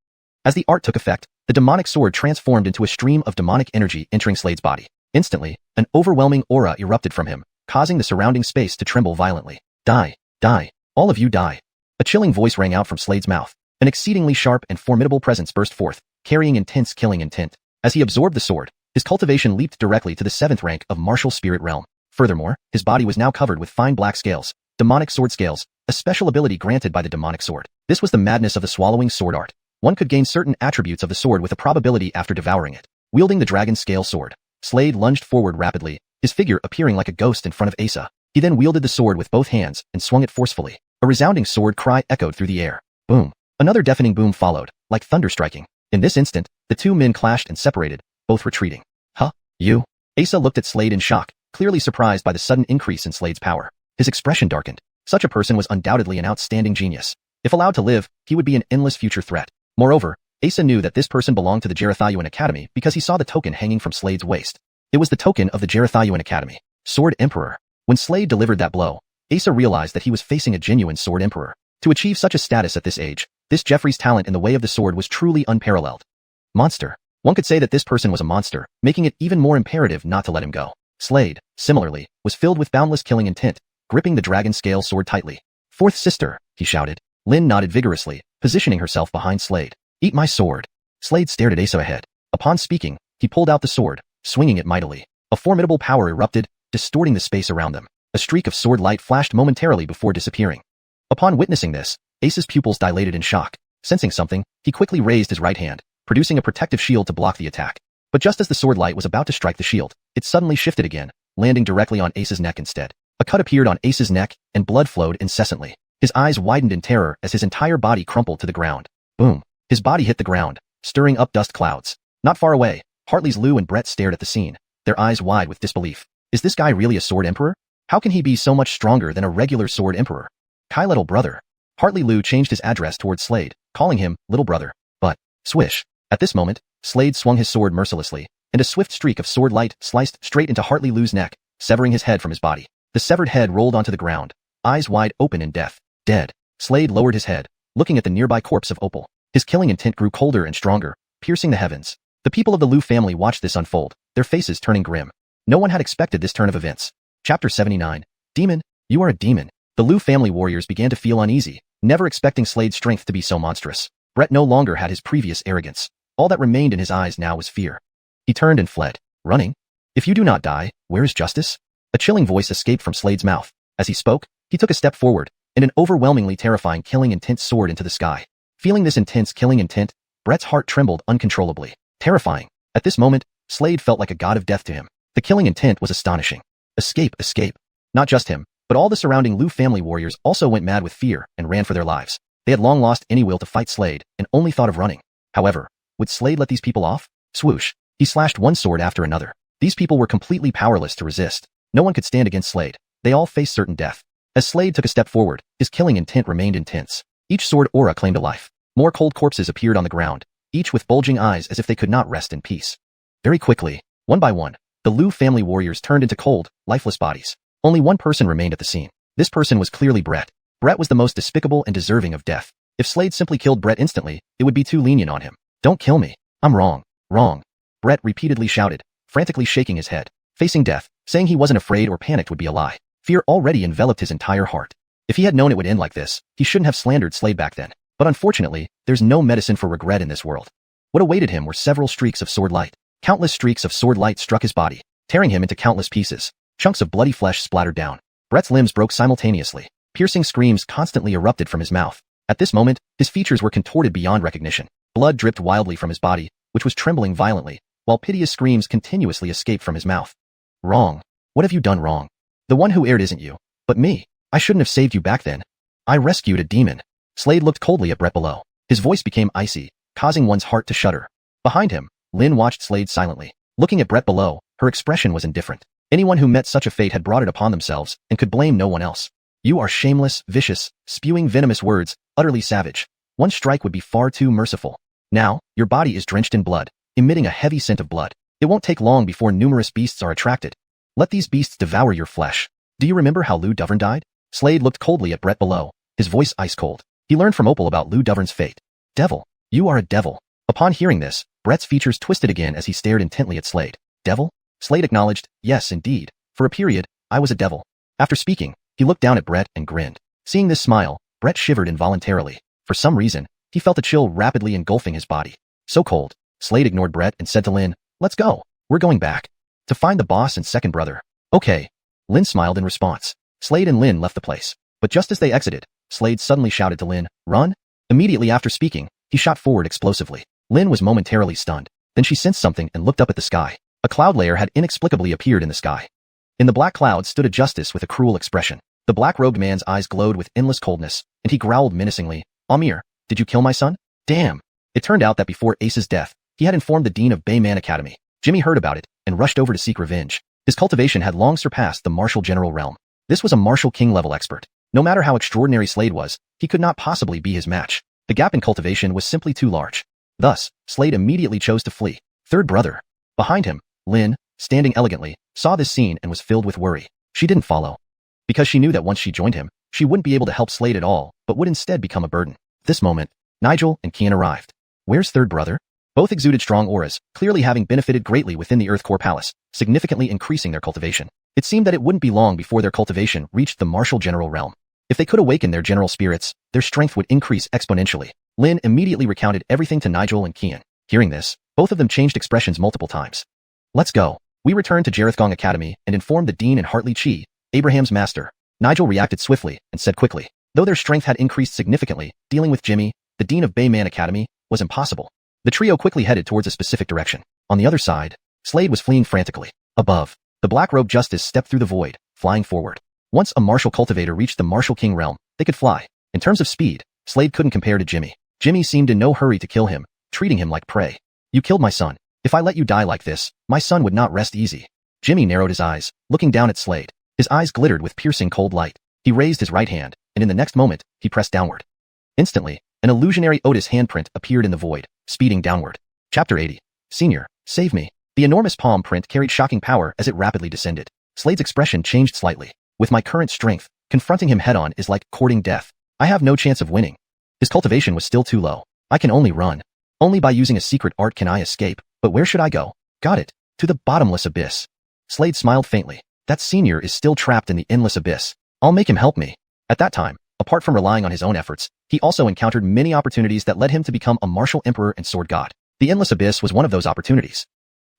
As the art took effect, The demonic sword transformed into a stream of demonic energy entering Slade's body. Instantly, an overwhelming aura erupted from him, causing the surrounding space to tremble violently. Die, die, all of you die. A chilling voice rang out from Slade's mouth. An exceedingly sharp and formidable presence burst forth, carrying intense killing intent. As he absorbed the sword, his cultivation leaped directly to the 7th rank of martial spirit realm. Furthermore, his body was now covered with fine black scales, demonic sword scales, a special ability granted by the demonic sword. This was the madness of the swallowing sword art. One could gain certain attributes of the sword with a probability after devouring it. Wielding the dragon scale sword, Slade lunged forward rapidly, his figure appearing like a ghost in front of Asa. He then wielded the sword with both hands and swung it forcefully. A resounding sword cry echoed through the air. Boom. Another deafening boom followed, like thunder striking. In this instant, the two men clashed and separated, both retreating. Huh? You? Asa looked at Slade in shock, clearly surprised by the sudden increase in Slade's power. His expression darkened. Such a person was undoubtedly an outstanding genius. If allowed to live, he would be an endless future threat. Moreover, Asa knew that this person belonged to the xiuxian Academy because he saw the token hanging from Slade's waist. It was the token of the xiuxian Academy. Sword Emperor. When Slade delivered that blow, Asa realized that he was facing a genuine Sword Emperor. To achieve such a status at this age, this Jeffrey's talent in the way of the sword was truly unparalleled. Monster. One could say that this person was a monster, making it even more imperative not to let him go. Slade, similarly, was filled with boundless killing intent, gripping the dragon scale sword tightly. Fourth sister, he shouted. Lynn nodded vigorously, positioning herself behind Slade. Eat my sword. Slade stared at Asa ahead. Upon speaking, he pulled out the sword, swinging it mightily. A formidable power erupted, distorting the space around them. A streak of sword light flashed momentarily before disappearing. Upon witnessing this, Asa's pupils dilated in shock. Sensing something, he quickly raised his right hand, producing a protective shield to block the attack. But just as the sword light was about to strike the shield, it suddenly shifted again, landing directly on Asa's neck instead. A cut appeared on Asa's neck, and blood flowed incessantly. His eyes widened in terror as his entire body crumpled to the ground. Boom. His body hit the ground, stirring up dust clouds. Not far away, Hartley's Lou and Brett stared at the scene, their eyes wide with disbelief. Is this guy really a Sword Emperor? How can he be so much stronger than a regular Sword Emperor? Kai little brother. Hartley Lou changed his address towards Slade, calling him little brother. But, swish. At this moment, Slade swung his sword mercilessly, and a swift streak of sword light sliced straight into Hartley Lou's neck, severing his head from his body. The severed head rolled onto the ground, eyes wide open in death. Dead. Slade lowered his head, looking at the nearby corpse of Opal. His killing intent grew colder and stronger, piercing the heavens. The people of the Lou family watched this unfold, their faces turning grim. No one had expected this turn of events. Chapter 79. Demon, you are a demon. The Lou family warriors began to feel uneasy, never expecting Slade's strength to be so monstrous. Brett no longer had his previous arrogance. All that remained in his eyes now was fear. He turned and fled, running. If you do not die, where is justice? A chilling voice escaped from Slade's mouth. As he spoke, he took a step forward, and an overwhelmingly terrifying killing intent soared into the sky. Feeling this intense killing intent, Brett's heart trembled uncontrollably. Terrifying. At this moment, Slade felt like a god of death to him. The killing intent was astonishing. Escape, escape. Not just him, but all the surrounding Lou family warriors also went mad with fear and ran for their lives. They had long lost any will to fight Slade and only thought of running. However, would Slade let these people off? Swoosh. He slashed one sword after another. These people were completely powerless to resist. No one could stand against Slade. They all faced certain death. As Slade took a step forward, his killing intent remained intense. Each sword aura claimed a life. More cold corpses appeared on the ground, each with bulging eyes as if they could not rest in peace. Very quickly, one by one, the Lou family warriors turned into cold, lifeless bodies. Only one person remained at the scene. This person was clearly Brett. Brett was the most despicable and deserving of death. If Slade simply killed Brett instantly, it would be too lenient on him. Don't kill me. I'm wrong. Wrong. Brett repeatedly shouted, frantically shaking his head. Facing death, saying he wasn't afraid or panicked would be a lie. Fear already enveloped his entire heart. If he had known it would end like this, he shouldn't have slandered Slade back then. But unfortunately, there's no medicine for regret in this world. What awaited him were several streaks of sword light. Countless streaks of sword light struck his body, tearing him into countless pieces. Chunks of bloody flesh splattered down. Brett's limbs broke simultaneously. Piercing screams constantly erupted from his mouth. At this moment, his features were contorted beyond recognition. Blood dripped wildly from his body, which was trembling violently, while piteous screams continuously escaped from his mouth. Wrong. What have you done wrong? The one who erred isn't you, but me. I shouldn't have saved you back then. I rescued a demon. Slade looked coldly at Brett below. His voice became icy, causing one's heart to shudder. Behind him, Lynn watched Slade silently. Looking at Brett below, her expression was indifferent. Anyone who met such a fate had brought it upon themselves and could blame no one else. You are shameless, vicious, spewing venomous words, utterly savage. One strike would be far too merciful. Now, your body is drenched in blood, emitting a heavy scent of blood. It won't take long before numerous beasts are attracted. Let these beasts devour your flesh. Do you remember how Lou Duvern died? Slade looked coldly at Brett below, his voice ice cold. He learned from Opal about Lou Duvern's fate. Devil. You are a devil. Upon hearing this, Brett's features twisted again as he stared intently at Slade. Devil? Slade acknowledged, yes, indeed. For a period, I was a devil. After speaking, he looked down at Brett and grinned. Seeing this smile, Brett shivered involuntarily. For some reason, he felt a chill rapidly engulfing his body. So cold. Slade ignored Brett and said to Lynn, let's go. We're going back. To find the boss and second brother. Okay. Lynn smiled in response. Slade and Lynn left the place. But just as they exited, Slade suddenly shouted to Lynn, run? Immediately after speaking, he shot forward explosively. Lynn was momentarily stunned. Then she sensed something and looked up at the sky. A cloud layer had inexplicably appeared in the sky. In the black clouds stood a justice with a cruel expression. The black-robed man's eyes glowed with endless coldness, and he growled menacingly, Amir, did you kill my son? Damn. It turned out that before Ace's death, he had informed the dean of Bayman Academy. Jimmy heard about it and rushed over to seek revenge. His cultivation had long surpassed the martial general realm. This was a martial king-level expert. No matter how extraordinary Slade was, he could not possibly be his match. The gap in cultivation was simply too large. Thus, Slade immediately chose to flee. Third brother. Behind him, Lynn, standing elegantly, saw this scene and was filled with worry. She didn't follow. Because she knew that once she joined him, she wouldn't be able to help Slade at all, but would instead become a burden. At this moment, Nigel and Kian arrived. Where's third brother? Both exuded strong auras, clearly having benefited greatly within the Earth Core Palace, significantly increasing their cultivation. It seemed that it wouldn't be long before their cultivation reached the martial general realm. If they could awaken their general spirits, their strength would increase exponentially. Lynn immediately recounted everything to Nigel and Kian. Hearing this, both of them changed expressions multiple times. Let's go. We returned to Jarethgong Academy and informed the Dean and Hartley Chi, Abraham's master. Nigel reacted swiftly and said quickly. Though their strength had increased significantly, dealing with Jimmy, the Dean of Bayman Academy, was impossible. The trio quickly headed towards a specific direction. On the other side, Slade was fleeing frantically. Above, the black-robed justice stepped through the void, flying forward. Once a martial cultivator reached the martial king realm, they could fly. In terms of speed, Slade couldn't compare to Jimmy. Jimmy seemed in no hurry to kill him, treating him like prey. You killed my son. If I let you die like this, my son would not rest easy. Jimmy narrowed his eyes, looking down at Slade. His eyes glittered with piercing cold light. He raised his right hand, and in the next moment, he pressed downward. Instantly, an illusionary Otis handprint appeared in the void, speeding downward. Chapter 80. Senior, save me. The enormous palm print carried shocking power as it rapidly descended. Slade's expression changed slightly. With my current strength, confronting him head-on is like courting death. I have no chance of winning. His cultivation was still too low. I can only run. Only by using a secret art can I escape. But where should I go? Got it. To the bottomless abyss. Slade smiled faintly. That senior is still trapped in the endless abyss. I'll make him help me. At that time, apart from relying on his own efforts, he also encountered many opportunities that led him to become a martial emperor and sword god. The endless abyss was one of those opportunities.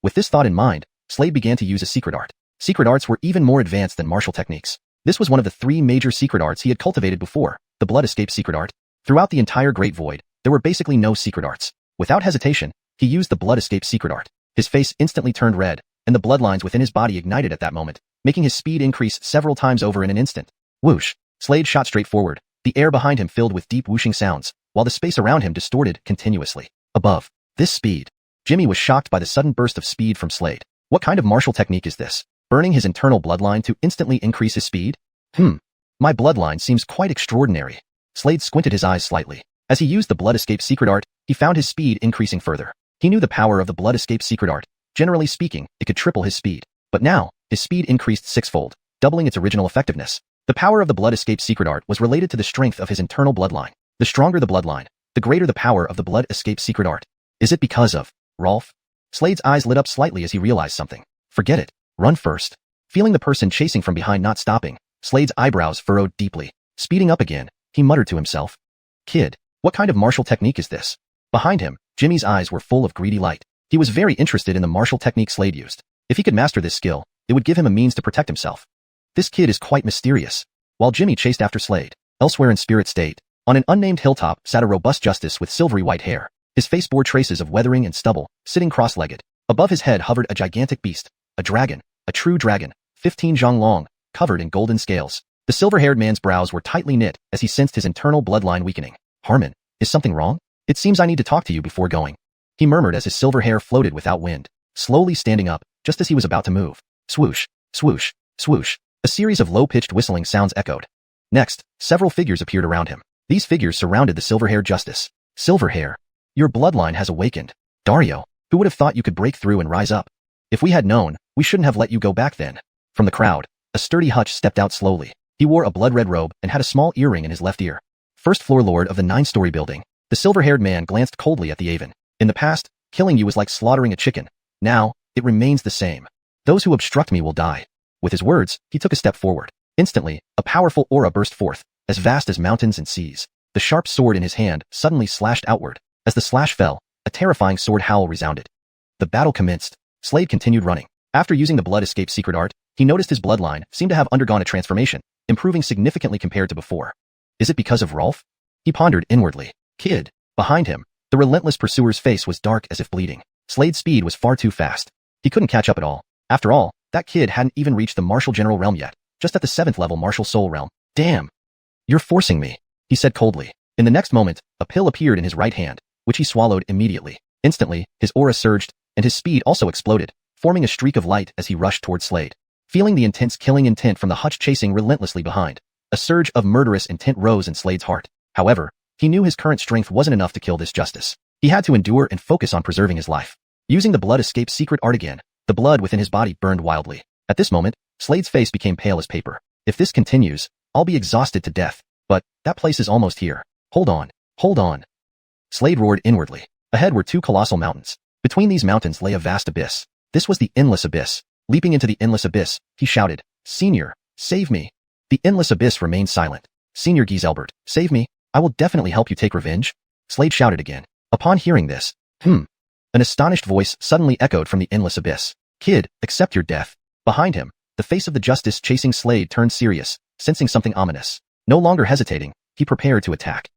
With this thought in mind, Slade began to use a secret art. Secret arts were even more advanced than martial techniques. This was one of the 3 major secret arts he had cultivated before, the blood escape secret art. Throughout the entire Great Void, there were basically no secret arts. Without hesitation, he used the blood escape secret art. His face instantly turned red, and the bloodlines within his body ignited at that moment, making his speed increase several times over in an instant. Whoosh! Slade shot straight forward, the air behind him filled with deep whooshing sounds, while the space around him distorted continuously. Above this speed, Jimmy was shocked by the sudden burst of speed from Slade. What kind of martial technique is this? Burning his internal bloodline to instantly increase his speed? My bloodline seems quite extraordinary. Slade squinted his eyes slightly. As he used the blood escape secret art, he found his speed increasing further. He knew the power of the blood escape secret art. Generally speaking, it could triple his speed. But now, his speed increased 6-fold, doubling its original effectiveness. The power of the blood escape secret art was related to the strength of his internal bloodline. The stronger the bloodline, the greater the power of the blood escape secret art. Is it because of Rolf? Slade's eyes lit up slightly as he realized something. Forget it. Run first. Feeling the person chasing from behind not stopping, Slade's eyebrows furrowed deeply. Speeding up again, he muttered to himself. Kid, what kind of martial technique is this? Behind him, Jimmy's eyes were full of greedy light. He was very interested in the martial technique Slade used. If he could master this skill, it would give him a means to protect himself. This kid is quite mysterious. While Jimmy chased after Slade, elsewhere in Spirit State, on an unnamed hilltop sat a robust justice with silvery white hair. His face bore traces of weathering and stubble, sitting cross-legged. Above his head hovered a gigantic beast, a dragon, a true dragon, 15 zhang long, covered in golden scales. The silver-haired man's brows were tightly knit as he sensed his internal bloodline weakening. Harmon, is something wrong? It seems I need to talk to you before going. He murmured as his silver hair floated without wind, slowly standing up, just as he was about to move. Swoosh, swoosh, swoosh. A series of low-pitched whistling sounds echoed. Next, several figures appeared around him. These figures surrounded the silver-haired justice. Silverhair, your bloodline has awakened. Dario, who would have thought you could break through and rise up? If we had known, we shouldn't have let you go back then. From the crowd, a sturdy Hutch stepped out slowly. He wore a blood-red robe and had a small earring in his left ear. First floor lord of the 9-story building, the silver-haired man glanced coldly at the Avon. In the past, Killing you was like slaughtering a chicken. Now, it remains the same. Those who obstruct me will die. With his words, he took a step forward. Instantly, a powerful aura burst forth, as vast as mountains and seas. The sharp sword in his hand suddenly slashed outward. As the slash fell, a terrifying sword howl resounded. The battle commenced. Slade continued running. After using the blood escape secret art, he noticed his bloodline seemed to have undergone a transformation, improving significantly compared to before. Is it because of Rolf? He pondered inwardly. Kid. Behind him, the relentless pursuer's face was dark as if bleeding. Slade's speed was far too fast. He couldn't catch up at all. After all, that kid hadn't even reached the Martial General realm yet, just at the 7th level Martial Soul realm. Damn. You're forcing me, he said coldly. In the next moment, a pill appeared in his right hand, which he swallowed immediately. Instantly, his aura surged, and his speed also exploded, forming a streak of light as he rushed toward Slade. Feeling the intense killing intent from the hutch chasing relentlessly behind, a surge of murderous intent rose in Slade's heart. However, he knew his current strength wasn't enough to kill this justice. He had to endure and focus on preserving his life. Using the blood escape secret art again, the blood within his body burned wildly. At this moment, Slade's face became pale as paper. If this continues, I'll be exhausted to death. But that place is almost here. Hold on. Hold on. Slade roared inwardly. Ahead were two colossal mountains. Between these mountains lay a vast abyss. This was the endless abyss. Leaping into the endless abyss, he shouted, Senior, save me. The endless abyss remained silent. Senior Giselbert, save me. I will definitely help you take revenge. Slade shouted again. Upon hearing this, an astonished voice suddenly echoed from the endless abyss. Kid, accept your death. Behind him, the face of the justice chasing Slade turned serious, sensing something ominous. No longer hesitating, he prepared to attack.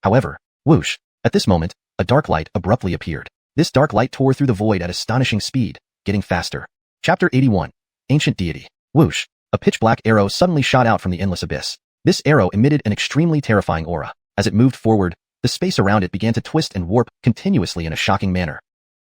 However, whoosh, at this moment, a dark light abruptly appeared. This dark light tore through the void at astonishing speed, getting faster. Chapter 81. Ancient Deity. Whoosh, a pitch-black arrow suddenly shot out from the endless abyss. This arrow emitted an extremely terrifying aura. As it moved forward, the space around it began to twist and warp continuously in a shocking manner.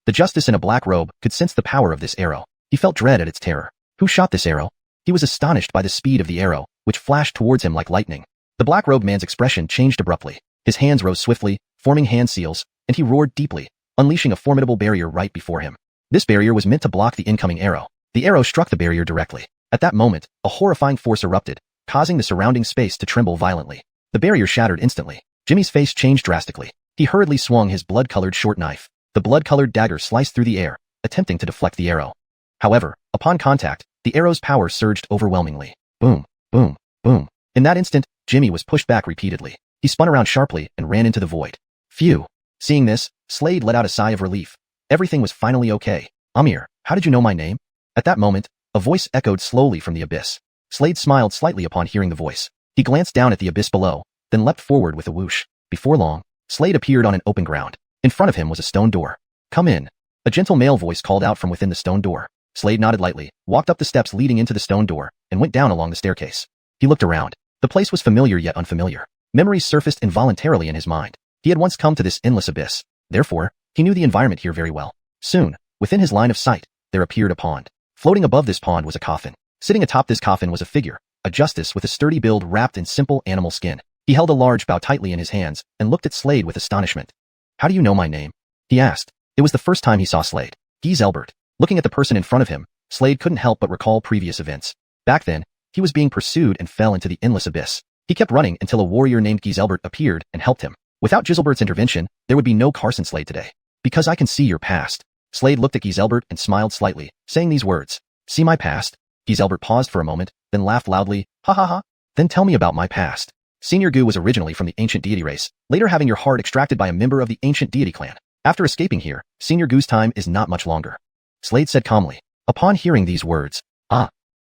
The justice in a black robe could sense the power of this arrow. He felt dread at its terror. Who shot this arrow? He was astonished by the speed of the arrow, which flashed towards him like lightning. The black-robed man's expression changed abruptly. His hands rose swiftly, forming hand seals, and he roared deeply, unleashing a formidable barrier right before him. This barrier was meant to block the incoming arrow. The arrow struck the barrier directly. At that moment, a horrifying force erupted, causing the surrounding space to tremble violently. The barrier shattered instantly. Jimmy's face changed drastically. He hurriedly swung his blood-colored short knife. The blood-colored dagger sliced through the air, attempting to deflect the arrow. However, upon contact, the arrow's power surged overwhelmingly. Boom, boom, boom. In that instant, Jimmy was pushed back repeatedly. He spun around sharply and ran into the void. Phew. Seeing this, Slade let out a sigh of relief. Everything was finally okay. Amir, how did you know my name? At that moment, a voice echoed slowly from the abyss. Slade smiled slightly upon hearing the voice. He glanced down at the abyss below, then leapt forward with a whoosh. Before long, Slade appeared on an open ground. In front of him was a stone door. Come in. A gentle male voice called out from within the stone door. Slade nodded lightly, walked up the steps leading into the stone door, and went down along the staircase. He looked around. The place was familiar yet unfamiliar. Memories surfaced involuntarily in his mind. He had once come to this endless abyss. Therefore, he knew the environment here very well. Soon, within his line of sight, there appeared a pond. Floating above this pond was a coffin. Sitting atop this coffin was a figure, a justice with a sturdy build wrapped in simple animal skin. He held a large bow tightly in his hands and looked at Slade with astonishment. How do you know my name? He asked. It was the first time he saw Slade. Giselbert. Looking at the person in front of him, Slade couldn't help but recall previous events. Back then, he was being pursued and fell into the endless abyss. He kept running until a warrior named Giselbert appeared and helped him. Without Giselbert's intervention, there would be no Carson Slade today. Because I can see your past. Slade looked at Giselbert and smiled slightly, saying these words. See my past? Giselbert paused for a moment, then laughed loudly. Ha ha ha. Then tell me about my past. Senior Gu was originally from the ancient deity race, later having your heart extracted by a member of the ancient deity clan. After escaping here, Senior Gu's time is not much longer. Slade said calmly. Upon hearing these words,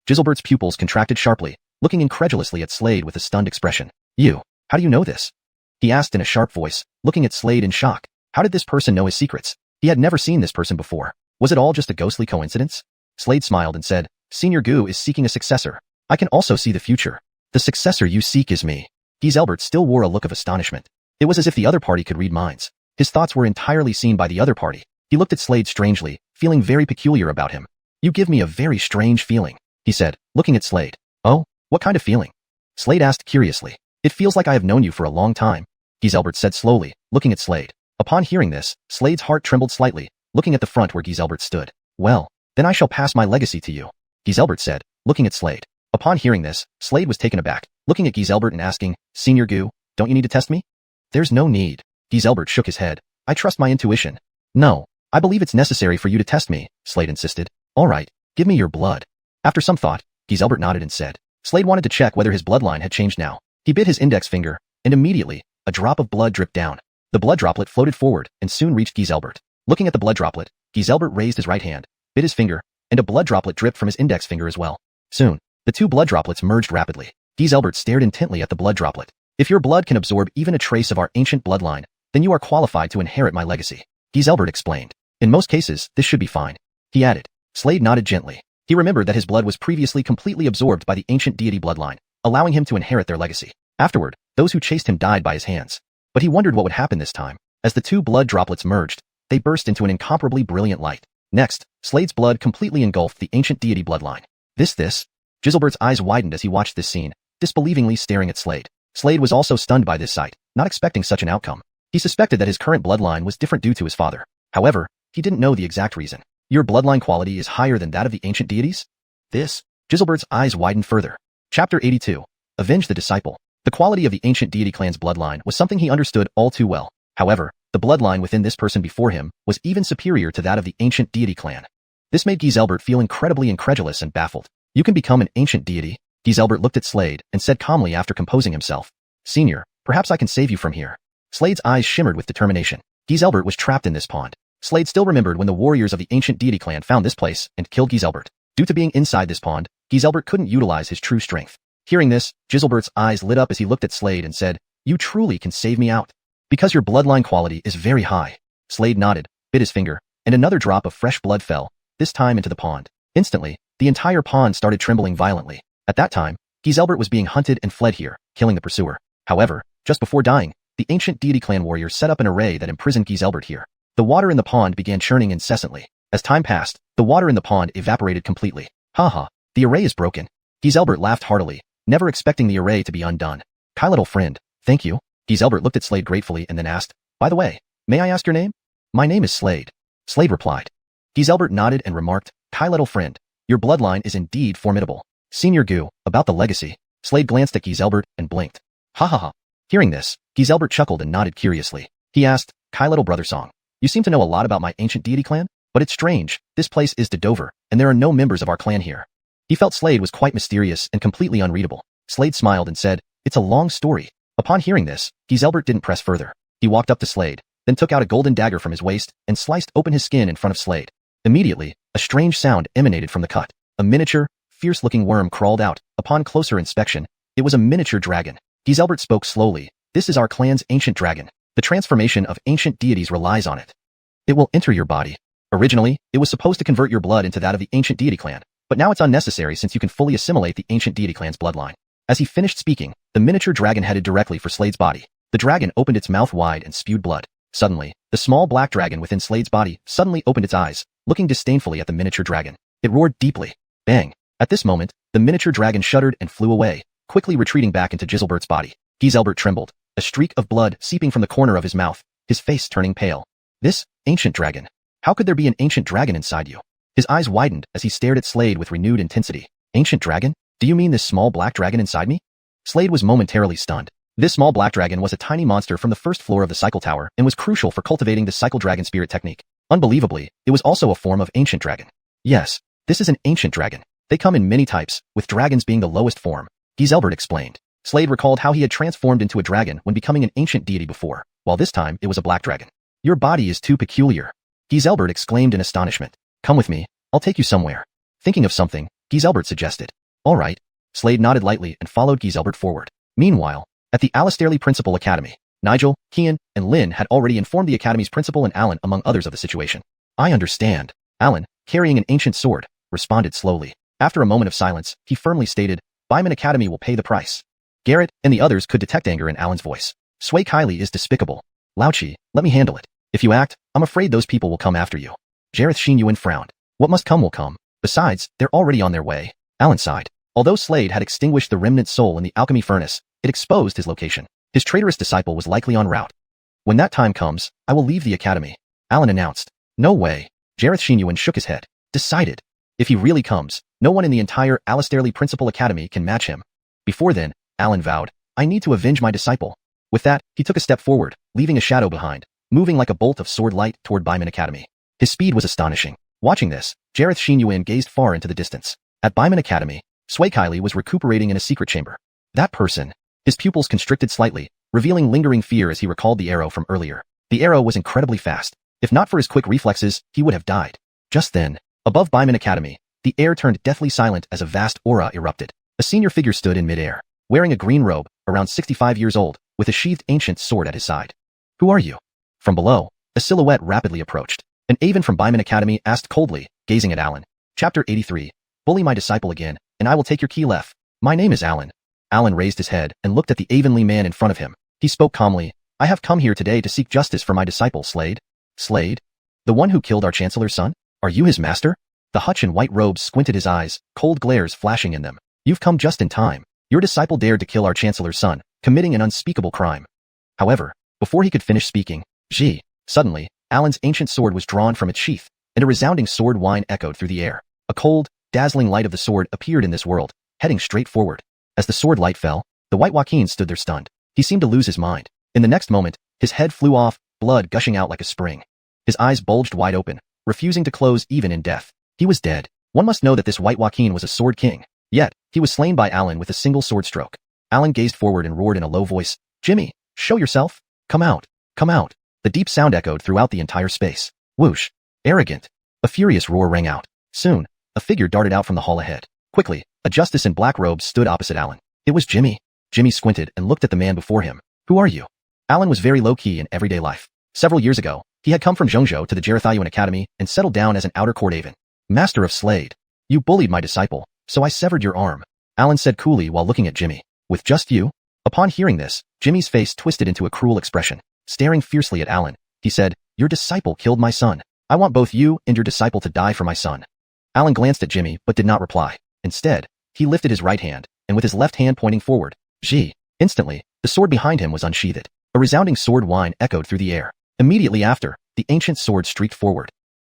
Giselbert's pupils contracted sharply, looking incredulously at Slade with a stunned expression. You, how do you know this? He asked in a sharp voice, looking at Slade in shock. How did this person know his secrets? He had never seen this person before. Was it all just a ghostly coincidence? Slade smiled and said, Senior Gu is seeking a successor. I can also see the future. The successor you seek is me. Giselbert still wore a look of astonishment. It was as if the other party could read minds. His thoughts were entirely seen by the other party. He looked at Slade strangely, feeling very peculiar about him. You give me a very strange feeling, he said, looking at Slade. Oh, what kind of feeling? Slade asked curiously. It feels like I have known you for a long time, Giselbert said slowly, looking at Slade. Upon hearing this, Slade's heart trembled slightly, looking at the front where Giselbert stood. Well, then I shall pass my legacy to you, Giselbert said, looking at Slade. Upon hearing this, Slade was taken aback, looking at Giselbert and asking, Senior Gu, don't you need to test me? There's no need. Giselbert shook his head. I trust my intuition. No, I believe it's necessary for you to test me, Slade insisted. All right, give me your blood. After some thought, Giselbert nodded and said. Slade wanted to check whether his bloodline had changed now. He bit his index finger, and immediately, a drop of blood dripped down. The blood droplet floated forward and soon reached Giselbert. Looking at the blood droplet, Giselbert raised his right hand, bit his finger, and a blood droplet dripped from his index finger as well. Soon, the two blood droplets merged rapidly. Giselbert stared intently at the blood droplet. If your blood can absorb even a trace of our ancient bloodline, then you are qualified to inherit my legacy, Giselbert explained. In most cases, this should be fine. He added. Slade nodded gently. He remembered that his blood was previously completely absorbed by the ancient deity bloodline, allowing him to inherit their legacy. Afterward, those who chased him died by his hands. But he wondered what would happen this time. As the two blood droplets merged, they burst into an incomparably brilliant light. Next, Slade's blood completely engulfed the ancient deity bloodline. This? Giselbert's eyes widened as he watched this scene, disbelievingly staring at Slade. Slade was also stunned by this sight, not expecting such an outcome. He suspected that his current bloodline was different due to his father. However, he didn't know the exact reason. Your bloodline quality is higher than that of the ancient deities? Giselbert's eyes widened further. Chapter 82. Avenge the Disciple. The quality of the ancient deity clan's bloodline was something he understood all too well. However, the bloodline within this person before him was even superior to that of the ancient deity clan. This made Giselbert feel incredibly incredulous and baffled. You can become an ancient deity? Giselbert looked at Slade and said calmly after composing himself. Senior, perhaps I can save you from here. Slade's eyes shimmered with determination. Giselbert was trapped in this pond. Slade still remembered when the warriors of the ancient deity clan found this place and killed Giselbert. Due to being inside this pond, Giselbert couldn't utilize his true strength. Hearing this, Giselbert's eyes lit up as he looked at Slade and said, You truly can save me out. Because your bloodline quality is very high. Slade nodded, bit his finger, and another drop of fresh blood fell, this time into the pond. Instantly, the entire pond started trembling violently. At that time, Giselbert was being hunted and fled here, killing the pursuer. However, just before dying, the ancient deity clan warriors set up an array that imprisoned Giselbert here. The water in the pond began churning incessantly. As time passed, the water in the pond evaporated completely. Haha, the array is broken. Giselbert laughed heartily, never expecting the array to be undone. Kai little friend, thank you. Giselbert looked at Slade gratefully and then asked, By the way, may I ask your name? My name is Slade. Slade replied. Giselbert nodded and remarked, Kai little friend, your bloodline is indeed formidable. Senior Gu, about the legacy. Slade glanced at Giselbert and blinked. Ha ha ha. Hearing this, Giselbert chuckled and nodded curiously. He asked, Kai little brother song. You seem to know a lot about my ancient deity clan, but it's strange, this place is Dover, and there are no members of our clan here. He felt Slade was quite mysterious and completely unreadable. Slade smiled and said, It's a long story. Upon hearing this, Giselbert didn't press further. He walked up to Slade, then took out a golden dagger from his waist and sliced open his skin in front of Slade. Immediately, a strange sound emanated from the cut. A miniature, fierce-looking worm crawled out. Upon closer inspection, it was a miniature dragon. Giselbert spoke slowly. This is our clan's ancient dragon. The transformation of ancient deities relies on it. It will enter your body. Originally, it was supposed to convert your blood into that of the ancient deity clan, but now it's unnecessary since you can fully assimilate the ancient deity clan's bloodline. As he finished speaking, the miniature dragon headed directly for Slade's body. The dragon opened its mouth wide and spewed blood. Suddenly, the small black dragon within Slade's body suddenly opened its eyes, looking disdainfully at the miniature dragon. It roared deeply. Bang! At this moment, the miniature dragon shuddered and flew away, quickly retreating back into Giselbert's body. Giselbert trembled, a streak of blood seeping from the corner of his mouth, his face turning pale. This ancient dragon. How could there be an ancient dragon inside you? His eyes widened as he stared at Slade with renewed intensity. Ancient dragon? Do you mean this small black dragon inside me? Slade was momentarily stunned. This small black dragon was a tiny monster from the first floor of the cycle tower and was crucial for cultivating the cycle dragon spirit technique. Unbelievably, it was also a form of ancient dragon. Yes, this is an ancient dragon. They come in many types, with dragons being the lowest form. Giselbert explained. Slade recalled how he had transformed into a dragon when becoming an ancient deity before, while this time it was a black dragon. Your body is too peculiar. Giselbert exclaimed in astonishment. Come with me, I'll take you somewhere. Thinking of something, Giselbert suggested. All right. Slade nodded lightly and followed Giselbert forward. Meanwhile, at the Alistairley Principal Academy, Nigel, Kian, and Lynn had already informed the Academy's principal and Alan among others of the situation. I understand. Alan, carrying an ancient sword, responded slowly. After a moment of silence, he firmly stated, Byman Academy will pay the price. Garrett and the others could detect anger in Alan's voice. Sway Kylie is despicable. Lauchi, let me handle it. If you act, I'm afraid those people will come after you. Jareth xiuxian frowned. What must come will come. Besides, they're already on their way. Alan sighed. Although Slade had extinguished the remnant soul in the alchemy furnace, it exposed his location. His traitorous disciple was likely en route. When that time comes, I will leave the academy. Alan announced. No way. Jareth xiuxian shook his head. Decided. If he really comes, no one in the entire Alistairley Principal Academy can match him. Before then, Alan vowed, I need to avenge my disciple. With that, he took a step forward, leaving a shadow behind, moving like a bolt of sword light toward Byman Academy. His speed was astonishing. Watching this, Jareth Xiuxian gazed far into the distance. At Baiman Academy, Sui Kylie was recuperating in a secret chamber. That person. His pupils constricted slightly, revealing lingering fear as he recalled the arrow from earlier. The arrow was incredibly fast. If not for his quick reflexes, he would have died. Just then, above Baiman Academy, the air turned deathly silent as a vast aura erupted. A senior figure stood in midair, wearing a green robe, around 65 years old, with a sheathed ancient sword at his side. Who are you? From below, a silhouette rapidly approached. An Aven from Baiman Academy asked coldly, gazing at Alan. Chapter 83. Bully my disciple again, and I will take your key left. My name is Alan. Alan raised his head and looked at the Avenly man in front of him. He spoke calmly. I have come here today to seek justice for my disciple, Slade. Slade? The one who killed our Chancellor's son? Are you his master? The hutch in white robes squinted his eyes, cold glares flashing in them. You've come just in time. Your disciple dared to kill our Chancellor's son, committing an unspeakable crime. However, before he could finish speaking, suddenly, Alan's ancient sword was drawn from its sheath, and a resounding sword whine echoed through the air. A cold, dazzling light of the sword appeared in this world, heading straight forward. As the sword light fell, the white Joaquin stood there stunned. He seemed to lose his mind. In the next moment, his head flew off, blood gushing out like a spring. His eyes bulged wide open, refusing to close even in death. He was dead. One must know that this white Joaquin was a sword king. Yet, he was slain by Alan with a single sword stroke. Alan gazed forward and roared in a low voice, Jimmy, show yourself. Come out. Come out. The deep sound echoed throughout the entire space. Whoosh. Arrogant. A furious roar rang out. Soon, a figure darted out from the hall ahead. Quickly, a justice in black robes stood opposite Alan. It was Jimmy. Jimmy squinted and looked at the man before him. Who are you? Alan was very low-key in everyday life. Several years ago, he had come from Zhongzhou to the Jareth Academy and settled down as an outer court Aven. Master of Slade. You bullied my disciple, so I severed your arm. Alan said coolly while looking at Jimmy. With just you? Upon hearing this, Jimmy's face twisted into a cruel expression. Staring fiercely at Alan, he said, Your disciple killed my son. I want both you and your disciple to die for my son. Alan glanced at Jimmy but did not reply. Instead, he lifted his right hand, and with his left hand pointing forward, Instantly, the sword behind him was unsheathed. A resounding sword whine echoed through the air. Immediately after, the ancient sword streaked forward.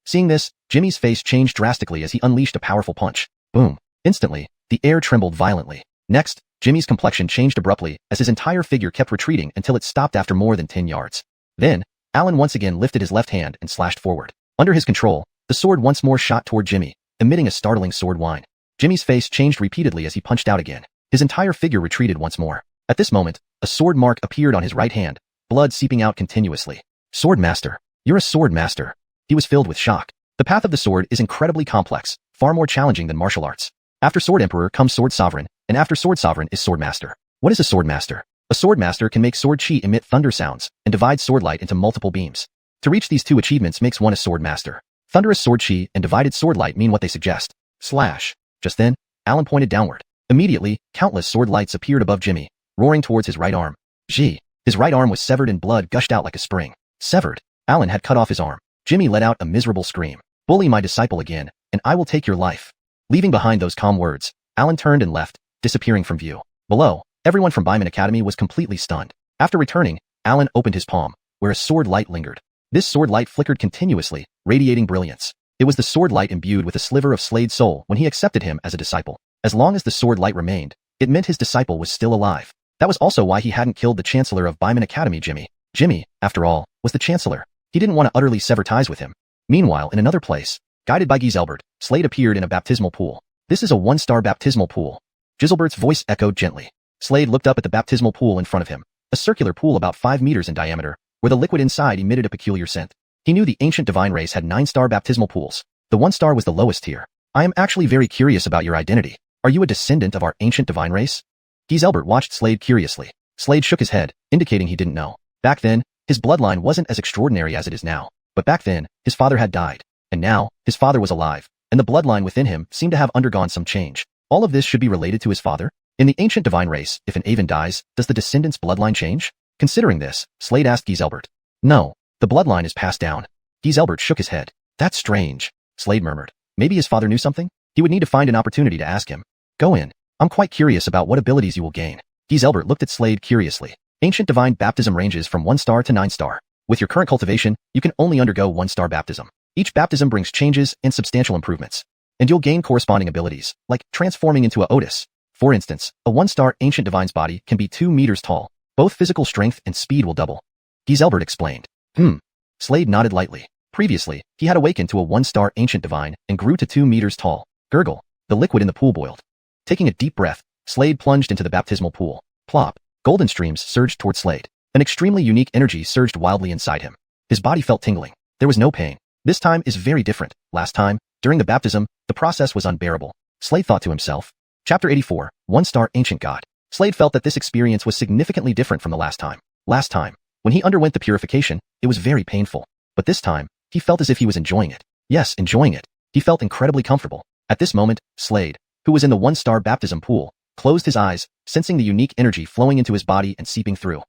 Seeing this, Jimmy's face changed drastically as he unleashed a powerful punch. Boom. Instantly, the air trembled violently. Next, Jimmy's complexion changed abruptly as his entire figure kept retreating until it stopped after more than 10 yards. Then, Alan once again lifted his left hand and slashed forward. Under his control, the sword once more shot toward Jimmy, emitting a startling sword whine. Jimmy's face changed repeatedly as he punched out again. His entire figure retreated once more. At this moment, a sword mark appeared on his right hand, blood seeping out continuously. Sword master. You're a sword master. He was filled with shock. The path of the sword is incredibly complex, far more challenging than martial arts. After Sword Emperor comes Sword Sovereign, and after Sword Sovereign is Sword Master. What is a Sword Master? A Sword Master can make sword chi emit thunder sounds, and divide sword light into multiple beams. To reach these two achievements makes one a Sword Master. Thunderous sword chi and divided sword light mean what they suggest. Slash. Just then, Alan pointed downward. Immediately, countless sword lights appeared above Jimmy, roaring towards his right arm. His right arm was severed and blood gushed out like a spring. Severed. Alan had cut off his arm. Jimmy let out a miserable scream. Bully my disciple again, and I will take your life. Leaving behind those calm words, Alan turned and left, disappearing from view. Below, everyone from Baiman Academy was completely stunned. After returning, Alan opened his palm, where a sword light lingered. This sword light flickered continuously, radiating brilliance. It was the sword light imbued with a sliver of Slade's soul when he accepted him as a disciple. As long as the sword light remained, it meant his disciple was still alive. That was also why he hadn't killed the Chancellor of Baiman Academy, Jimmy. Jimmy, after all, was the Chancellor. He didn't want to utterly sever ties with him. Meanwhile, in another place, guided by Giselbert, Slade appeared in a baptismal pool. This is a one-star baptismal pool. Giselbert's voice echoed gently. Slade looked up at the baptismal pool in front of him, a circular pool about 5 meters in diameter, where the liquid inside emitted a peculiar scent. He knew the ancient divine race had 9-star baptismal pools. The 1-star was the lowest tier. I am actually very curious about your identity. Are you a descendant of our ancient divine race? Giselbert watched Slade curiously. Slade shook his head, indicating he didn't know. Back then, his bloodline wasn't as extraordinary as it is now. But back then, his father had died. And now, his father was alive, and the bloodline within him seemed to have undergone some change. All of this should be related to his father? In the ancient divine race, if an Aven dies, does the descendant's bloodline change? Considering this, Slade asked Giselbert. No, the bloodline is passed down. Giselbert shook his head. That's strange, Slade murmured. Maybe his father knew something? He would need to find an opportunity to ask him. Go in. I'm quite curious about what abilities you will gain. Giselbert looked at Slade curiously. Ancient divine baptism ranges from 1-star to 9-star. With your current cultivation, you can only undergo 1-star baptism. Each baptism brings changes and substantial improvements. And you'll gain corresponding abilities, like transforming into a Otis. For instance, a 1-star ancient divine's body can be 2 meters tall. Both physical strength and speed will double. Giselbert explained. Slade nodded lightly. Previously, he had awakened to a 1-star ancient divine and grew to 2 meters tall. Gurgle. The liquid in the pool boiled. Taking a deep breath, Slade plunged into the baptismal pool. Plop. Golden streams surged toward Slade. An extremely unique energy surged wildly inside him. His body felt tingling. There was no pain. This time is very different. Last time, during the baptism, the process was unbearable. Slade thought to himself. Chapter 84, 1-star ancient god. Slade felt that this experience was significantly different from the last time. Last time, when he underwent the purification, it was very painful. But this time, he felt as if he was enjoying it. Yes, enjoying it. He felt incredibly comfortable. At this moment, Slade, who was in the 1-star baptism pool, closed his eyes, sensing the unique energy flowing into his body and seeping through.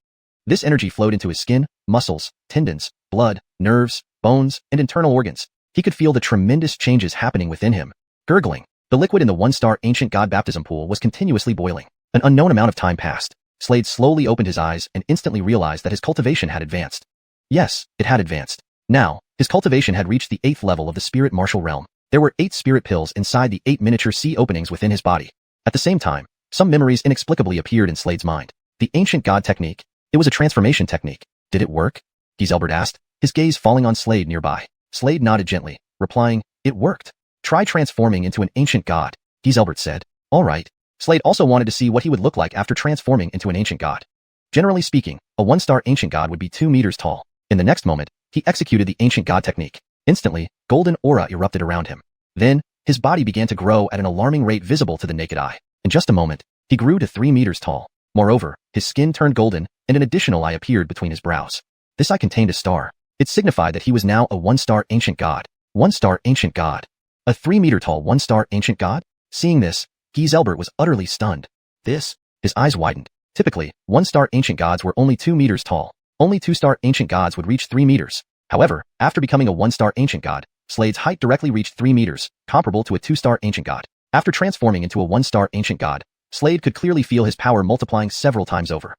This energy flowed into his skin, muscles, tendons, blood, nerves, bones, and internal organs. He could feel the tremendous changes happening within him. Gurgling. The liquid in the 1-star ancient god baptism pool was continuously boiling. An unknown amount of time passed. Slade slowly opened his eyes and instantly realized that his cultivation had advanced. Yes, it had advanced. Now, his cultivation had reached the 8th level of the spirit martial realm. There were 8 spirit pills inside the 8 miniature sea openings within his body. At the same time, some memories inexplicably appeared in Slade's mind. The ancient god technique. It was a transformation technique. Did it work? Giselbert asked, his gaze falling on Slade nearby. Slade nodded gently, replying, it worked. Try transforming into an ancient god, Giselbert said. All right. Slade also wanted to see what he would look like after transforming into an ancient god. Generally speaking, a 1-star ancient god would be 2 meters tall. In the next moment, he executed the ancient god technique. Instantly, golden aura erupted around him. Then, his body began to grow at an alarming rate visible to the naked eye. In just a moment, he grew to 3 meters tall. Moreover, his skin turned golden, and an additional eye appeared between his brows. This eye contained a star. It signified that he was now a 1-star ancient god. 1-star ancient god. A 3-meter-tall 1-star ancient god? Seeing this, Giselbert was utterly stunned. His eyes widened. Typically, 1-star ancient gods were only 2 meters tall. Only 2-star ancient gods would reach 3 meters. However, after becoming a 1-star ancient god, Slade's height directly reached 3 meters, comparable to a 2-star ancient god. After transforming into a 1-star ancient god, Slade could clearly feel his power multiplying several times over.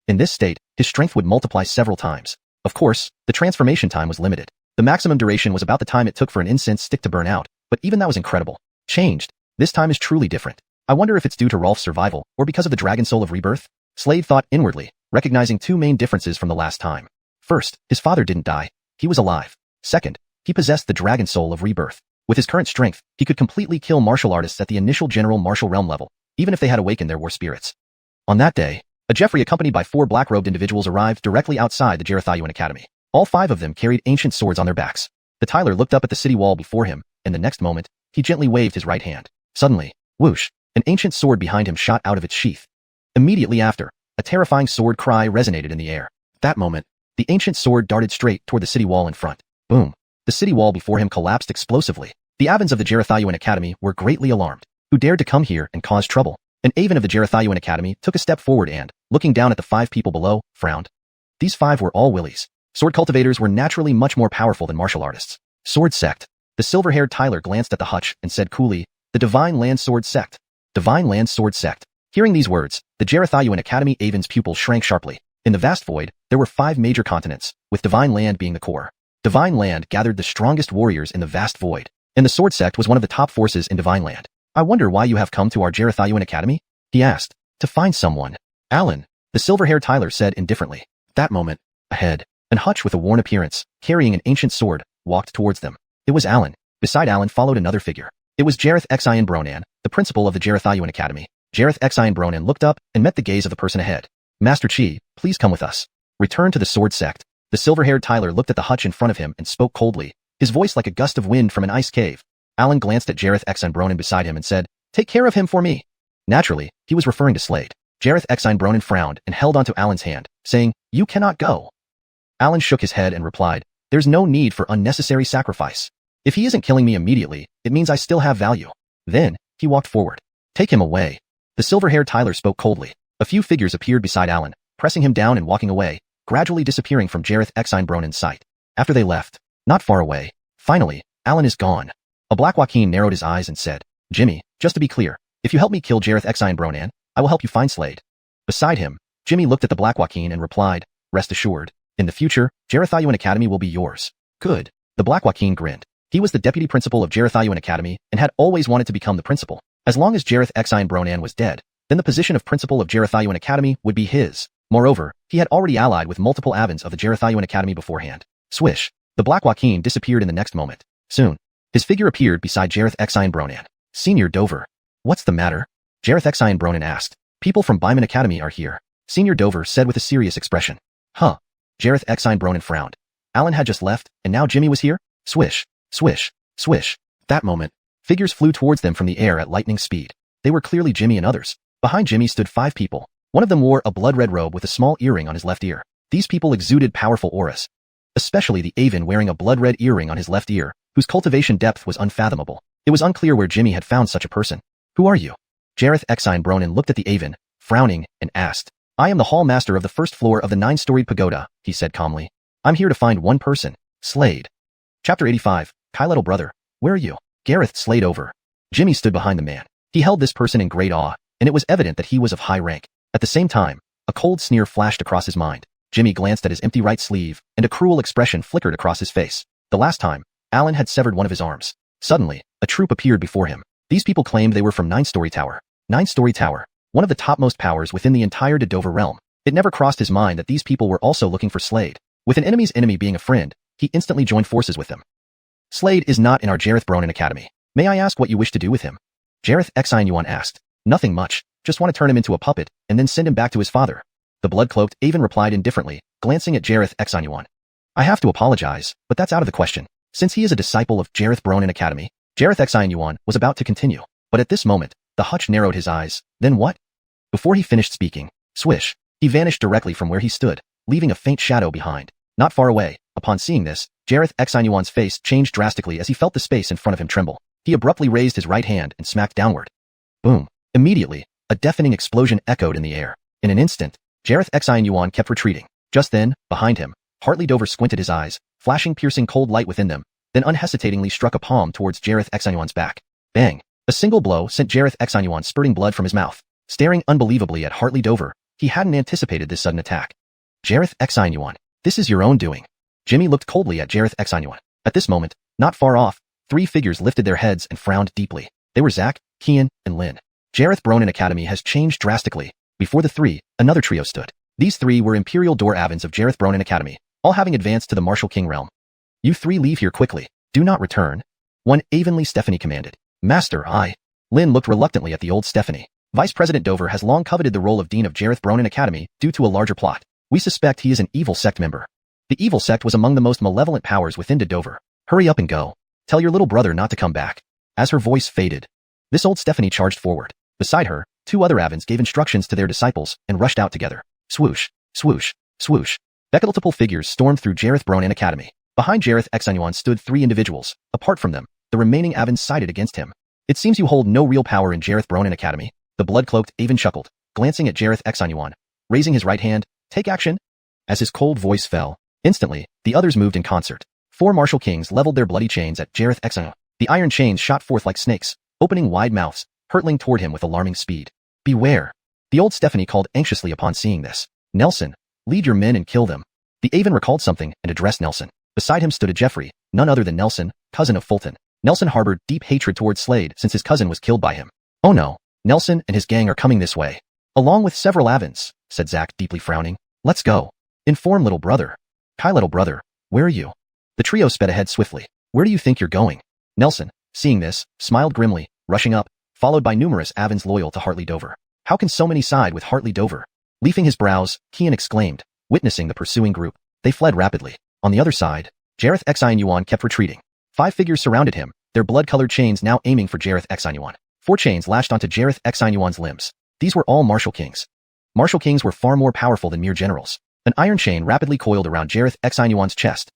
In this state, his strength would multiply several times. Of course, the transformation time was limited. The maximum duration was about the time it took for an incense stick to burn out, but even that was incredible. Changed. This time is truly different. I wonder if it's due to Rolf's survival, or because of the dragon soul of rebirth? Slade thought inwardly, recognizing 2 main differences from the last time. First, his father didn't die. He was alive. Second, he possessed the dragon soul of rebirth. With his current strength, he could completely kill martial artists at the initial general martial realm level, even if they had awakened their war spirits. On that day, a Jeffrey accompanied by 4 black-robed individuals arrived directly outside the xiuxian Academy. All 5 of them carried ancient swords on their backs. The Tyler looked up at the city wall before him, and the next moment, he gently waved his right hand. Suddenly, whoosh, an ancient sword behind him shot out of its sheath. Immediately after, a terrifying sword cry resonated in the air. At that moment, the ancient sword darted straight toward the city wall in front. Boom. The city wall before him collapsed explosively. The Avens of the xiuxian Academy were greatly alarmed. Who dared to come here and cause trouble? An Aven of the xiuxian Academy took a step forward and, looking down at the 5 people below, frowned. These 5 were all willies. Sword cultivators were naturally much more powerful than martial artists. Sword sect. The silver-haired Tyler glanced at the hutch and said coolly, the Divine Land Sword Sect. Divine Land Sword Sect. Hearing these words, the xiuxian Academy Aven's pupils shrank sharply. In the vast void, there were 5 major continents, with Divine Land being the core. Divine Land gathered the strongest warriors in the vast void, and the Sword Sect was one of the top forces in Divine Land. I wonder why you have come to our xiuxian Academy? He asked. To find someone. Alan, the silver-haired Tyler said indifferently. At that moment, ahead, an hutch with a worn appearance, carrying an ancient sword, walked towards them. It was Alan. Beside Alan followed another figure. It was Jareth Xian Bronan, the principal of the xiuxian Academy. Jareth Xian Bronan looked up and met the gaze of the person ahead. Master Chi, please come with us. Return to the Sword Sect. The silver-haired Tyler looked at the hutch in front of him and spoke coldly, his voice like a gust of wind from an ice cave. Alan glanced at Jareth Xian Bronan beside him and said, take care of him for me. Naturally, he was referring to Slade. Jareth Xian Bronan frowned and held onto Alan's hand, saying, you cannot go. Alan shook his head and replied, there's no need for unnecessary sacrifice. If he isn't killing me immediately, it means I still have value. Then, he walked forward. Take him away. The silver-haired Tyler spoke coldly. A few figures appeared beside Alan, pressing him down and walking away, gradually disappearing from Jareth Xian Bronan's sight. After they left, not far away, finally, Alan is gone. A black Joaquin narrowed his eyes and said, Jimmy, just to be clear, if you help me kill Jareth Xian Bronan, I will help you find Slade. Beside him, Jimmy looked at the black Joaquin and replied, rest assured, in the future, xiuxian Academy will be yours. Good. The black Joaquin grinned. He was the deputy principal of xiuxian Academy and had always wanted to become the principal. As long as Jareth Xian Bronan was dead, then the position of principal of xiuxian Academy would be his. Moreover, he had already allied with multiple Avens of the xiuxian Academy beforehand. Swish. The Black Joaquin disappeared in the next moment. Soon, his figure appeared beside Jareth Xiuxian. Senior Dover. What's the matter? Jareth Xiuxian asked. People from Byman Academy are here. Senior Dover said with a serious expression. Huh. Jareth Xiuxian frowned. Alan had just left, and now Jimmy was here? Swish, swish, swish. That moment, figures flew towards them from the air at lightning speed. They were clearly Jimmy and others. Behind Jimmy stood 5 people. One of them wore a blood-red robe with a small earring on his left ear. These people exuded powerful auras. Especially the Avon wearing a blood-red earring on his left ear, whose cultivation depth was unfathomable. It was unclear where Jimmy had found such a person. Who are you? Jareth Xiuxian looked at the Avon, frowning, and asked. I am the hall master of the first floor of the 9-storied pagoda, he said calmly. I'm here to find one person. Slade. Chapter 85. Kai little brother. Where are you? Gareth Slade over. Jimmy stood behind the man. He held this person in great awe, and it was evident that he was of high rank. At the same time, a cold sneer flashed across his mind. Jimmy glanced at his empty right sleeve, and a cruel expression flickered across his face. The last time, Alan had severed one of his arms. Suddenly, a troop appeared before him. These people claimed they were from 9-story Tower. 9-story Tower. One of the topmost powers within the entire Dover realm. It never crossed his mind that these people were also looking for Slade. With an enemy's enemy being a friend, he instantly joined forces with them. Slade is not in our Jareth Bronin Academy. May I ask what you wish to do with him? Jareth Xiuxian asked. Nothing much. Just want to turn him into a puppet, and then send him back to his father. The blood-cloaked Avon replied indifferently, glancing at Jareth Xiuxian. I have to apologize, but that's out of the question. Since he is a disciple of Jareth Bronin Academy, Jareth Xiuxian was about to continue. But at this moment, the Hutch narrowed his eyes. Then what? Before he finished speaking, swish, he vanished directly from where he stood, leaving a faint shadow behind. Not far away, upon seeing this, Jareth Xiuxian's face changed drastically as he felt the space in front of him tremble. He abruptly raised his right hand and smacked downward. Boom. Immediately, a deafening explosion echoed in the air. In an instant, Jareth Xiuxian kept retreating. Just then, behind him, Hartley Dover squinted his eyes, flashing piercing cold light within them, then unhesitatingly struck a palm towards Jareth Xiuxian's back. Bang! A single blow sent Jareth Xiuxian spurting blood from his mouth. Staring unbelievably at Hartley Dover, he hadn't anticipated this sudden attack. Jareth Xiuxian, this is your own doing. Jimmy looked coldly at Jareth Xiuxian. At this moment, not far off, 3 figures lifted their heads and frowned deeply. They were Zach, Kian, and Lynn. Jareth Bronin Academy has changed drastically. Before the 3, another trio stood. These 3 were Imperial Door Avons of Jareth Bronin Academy, all having advanced to the Martial King realm. You 3 leave here quickly. Do not return. One Avonly Stephanie commanded. Master, I. Lynn looked reluctantly at the old Stephanie. Vice President Dover has long coveted the role of Dean of Jareth Bronin Academy due to a larger plot. We suspect he is an evil sect member. The evil sect was among the most malevolent powers within Dover. Hurry up and go. Tell your little brother not to come back. As her voice faded, this old Stephanie charged forward. Beside her, 2 other Avons gave instructions to their disciples and rushed out together. Swoosh, swoosh, swoosh. Multiple figures stormed through Jareth Bronin Academy. Behind Jareth Xiuxian stood 3 individuals. Apart from them, the remaining Avons sided against him. It seems you hold no real power in Jareth Bronin Academy. The blood-cloaked Avon chuckled, glancing at Jareth Xiuxian. Raising his right hand, take action. As his cold voice fell, instantly, the others moved in concert. 4 martial kings leveled their bloody chains at Jareth Xiuxian. The iron chains shot forth like snakes, opening wide mouths, hurtling toward him with alarming speed. Beware. The old Stephanie called anxiously upon seeing this. Nelson, lead your men and kill them. The Avon recalled something and addressed Nelson. Beside him stood a Jeffrey, none other than Nelson, cousin of Fulton. Nelson harbored deep hatred towards Slade since his cousin was killed by him. Oh no, Nelson and his gang are coming this way. Along with several Avons, said Zach deeply frowning. Let's go. Inform little brother. Kai little brother, where are you? The trio sped ahead swiftly. Where do you think you're going? Nelson, seeing this, smiled grimly, rushing up, followed by numerous Avons loyal to Hartley Dover. How can so many side with Hartley Dover? Leafing his brows, Kian exclaimed, witnessing the pursuing group. They fled rapidly. On the other side, Jareth Xiuxian kept retreating. 5 figures surrounded him, their blood-colored chains now aiming for Jareth Xiuxian. 4 chains lashed onto Jareth Xiuxian's limbs. These were all martial kings. Martial kings were far more powerful than mere generals. An iron chain rapidly coiled around Jareth Xiuxian's chest.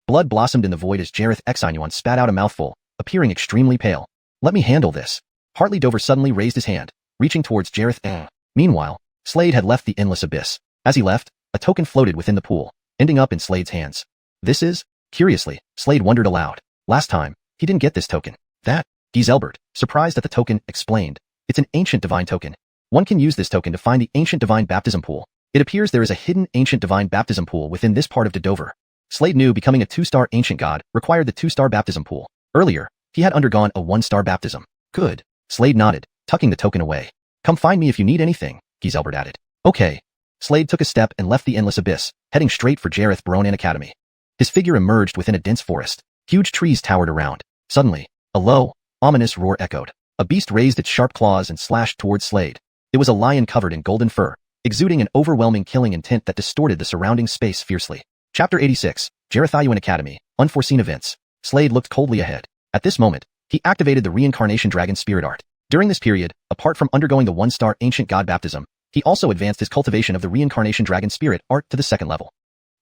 Blood blossomed in the void as Jareth Xiuxian spat out a mouthful, appearing extremely pale. Let me handle this. Hartley Dover suddenly raised his hand, reaching towards Jareth. Meanwhile, Slade had left the endless abyss. As he left, a token floated within the pool, ending up in Slade's hands. This is? Curiously, Slade wondered aloud. Last time, he didn't get this token. That? Giselbert, surprised at the token, explained. It's an ancient divine token. One can use this token to find the ancient divine baptism pool. It appears there is a hidden ancient divine baptism pool within this part of Dover. Slade knew becoming a 2-star ancient god required the 2-star baptism pool. Earlier, he had undergone a 1-star baptism. Good. Slade nodded, tucking the token away. Come find me if you need anything, Giselbert added. Okay. Slade took a step and left the endless abyss, heading straight for Jareth Bronin Academy. His figure emerged within a dense forest. Huge trees towered around. Suddenly, a low, ominous roar echoed. A beast raised its sharp claws and slashed towards Slade. It was a lion covered in golden fur, exuding an overwhelming killing intent that distorted the surrounding space fiercely. Chapter 86, xiuxian Academy, Unforeseen Events. Slade looked coldly ahead. At this moment, he activated the reincarnation dragon spirit art. During this period, apart from undergoing the one-star ancient god baptism, he also advanced his cultivation of the reincarnation dragon spirit art to the second level.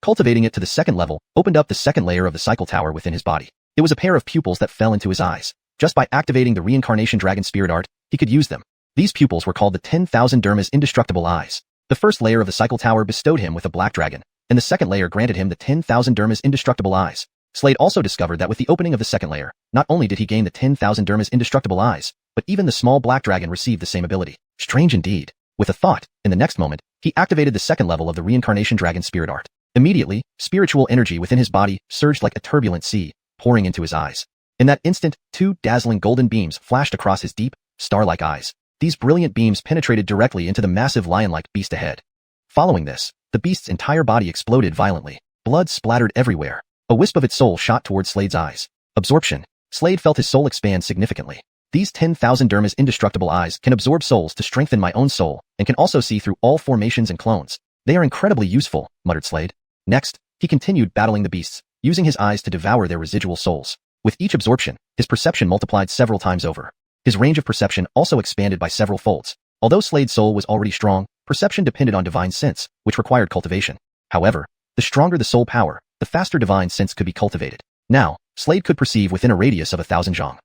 Cultivating it to the second level opened up the second layer of the cycle tower within his body. It was a pair of pupils that fell into his eyes. Just by activating the reincarnation dragon spirit art, he could use them. These pupils were called the 10,000 Derma's indestructible eyes. The first layer of the cycle tower bestowed him with a black dragon, and the second layer granted him the 10,000 Derma's indestructible eyes. Slade also discovered that with the opening of the second layer, not only did he gain the 10,000 Derma's indestructible eyes, but even the small black dragon received the same ability. Strange indeed. With a thought, in the next moment, he activated the second level of the reincarnation dragon spirit art. Immediately, spiritual energy within his body surged like a turbulent sea, pouring into his eyes. In that instant, two dazzling golden beams flashed across his deep, star-like eyes. These brilliant beams penetrated directly into the massive lion-like beast ahead. Following this, the beast's entire body exploded violently. Blood splattered everywhere. A wisp of its soul shot towards Slade's eyes. Absorption. Slade felt his soul expand significantly. These 10,000 Derma's indestructible eyes can absorb souls to strengthen my own soul, and can also see through all formations and clones. They are incredibly useful, muttered Slade. Next, he continued battling the beasts, using his eyes to devour their residual souls. With each absorption, his perception multiplied several times over. His range of perception also expanded by several folds. Although Slade's soul was already strong, perception depended on divine sense, which required cultivation. However, the stronger the soul power, the faster divine sense could be cultivated. Now, Slade could perceive within a radius of 1,000 zhang.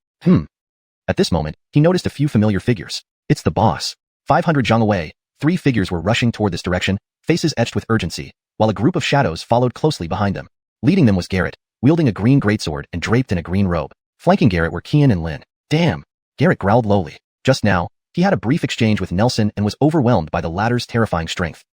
At this moment, he noticed a few familiar figures. It's the boss. 500 zhang away, 3 figures were rushing toward this direction, faces etched with urgency, while a group of shadows followed closely behind them. Leading them was Garrett, wielding a green greatsword and draped in a green robe. Flanking Garrett were Xian and Lin. Damn! Garrett growled lowly. Just now, he had a brief exchange with Nelson and was overwhelmed by the latter's terrifying strength.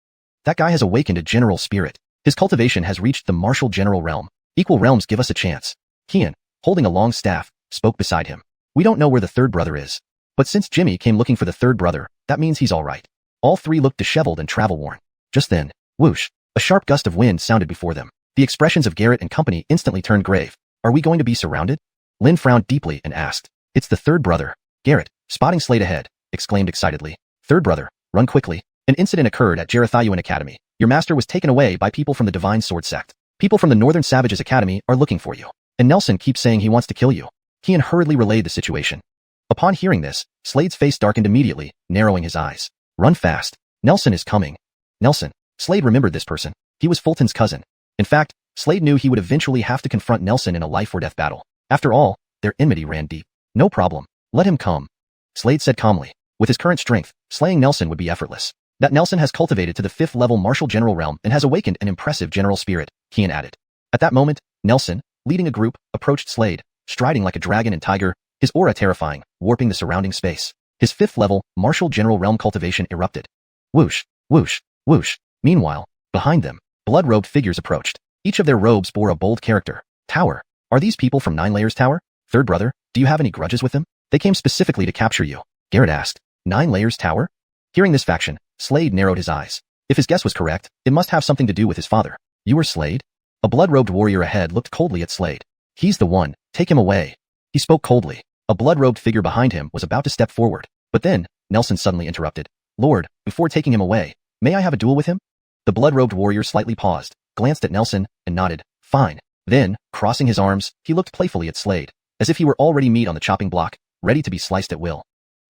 That guy has awakened a general spirit. His cultivation has reached the martial general realm. Equal realms give us a chance. Xian, holding a long staff, spoke beside him. We don't know where the third brother is. But since Jimmy came looking for the third brother, that means he's all right. All three looked disheveled and travel-worn. Just then, whoosh, a sharp gust of wind sounded before them. The expressions of Garrett and company instantly turned grave. Are we going to be surrounded? Lin frowned deeply and asked. It's the third brother. Garrett, spotting Slade ahead, exclaimed excitedly. Third brother, run quickly. An incident occurred at xiuxian Academy. Your master was taken away by people from the Divine Sword Sect. People from the Northern Savages Academy are looking for you. And Nelson keeps saying he wants to kill you. Xian hurriedly relayed the situation. Upon hearing this, Slade's face darkened immediately, narrowing his eyes. Run fast. Nelson is coming. Nelson. Slade remembered this person. He was Fulton's cousin. In fact, Slade knew he would eventually have to confront Nelson in a life-or-death battle. After all, their enmity ran deep. No problem. Let him come. Slade said calmly. With his current strength, slaying Nelson would be effortless. That Nelson has cultivated to the 5th level martial general realm and has awakened an impressive general spirit, Xian added. At that moment, Nelson, leading a group, approached Slade, striding like a dragon and tiger, his aura terrifying, warping the surrounding space. His 5th level, martial general realm cultivation erupted. Whoosh, whoosh, whoosh. Meanwhile, behind them, blood-robed figures approached. Each of their robes bore a bold character. Tower. Are these people from 9 Layers Tower? Third brother, do you have any grudges with them? They came specifically to capture you. Garrett asked. 9 Layers Tower? Hearing this faction, Slade narrowed his eyes. If his guess was correct, it must have something to do with his father. You were Slade? A blood-robed warrior ahead looked coldly at Slade. He's the one. Take him away. He spoke coldly. A blood-robed figure behind him was about to step forward. But then, Nelson suddenly interrupted. Lord, before taking him away, may I have a duel with him? The blood-robed warrior slightly paused, glanced at Nelson, and nodded. Fine. Then, crossing his arms, he looked playfully at Slade, as if he were already meat on the chopping block, ready to be sliced at will.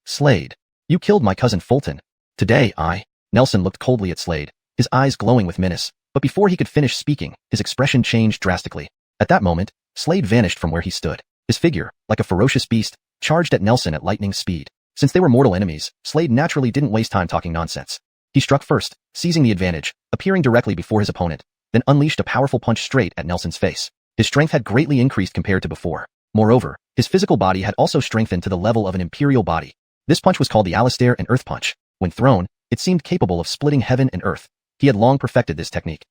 Slade. You killed my cousin Fulton. Today Nelson looked coldly at Slade, his eyes glowing with menace, but before he could finish speaking, his expression changed drastically. At that moment, Slade vanished from where he stood. His figure, like a ferocious beast, charged at Nelson at lightning speed. Since they were mortal enemies, Slade naturally didn't waste time talking nonsense. He struck first, seizing the advantage, appearing directly before his opponent, then unleashed a powerful punch straight at Nelson's face. His strength had greatly increased compared to before. Moreover, his physical body had also strengthened to the level of an imperial body. This punch was called the Alistair and Earth Punch. When thrown, it seemed capable of splitting heaven and earth. He had long perfected this technique.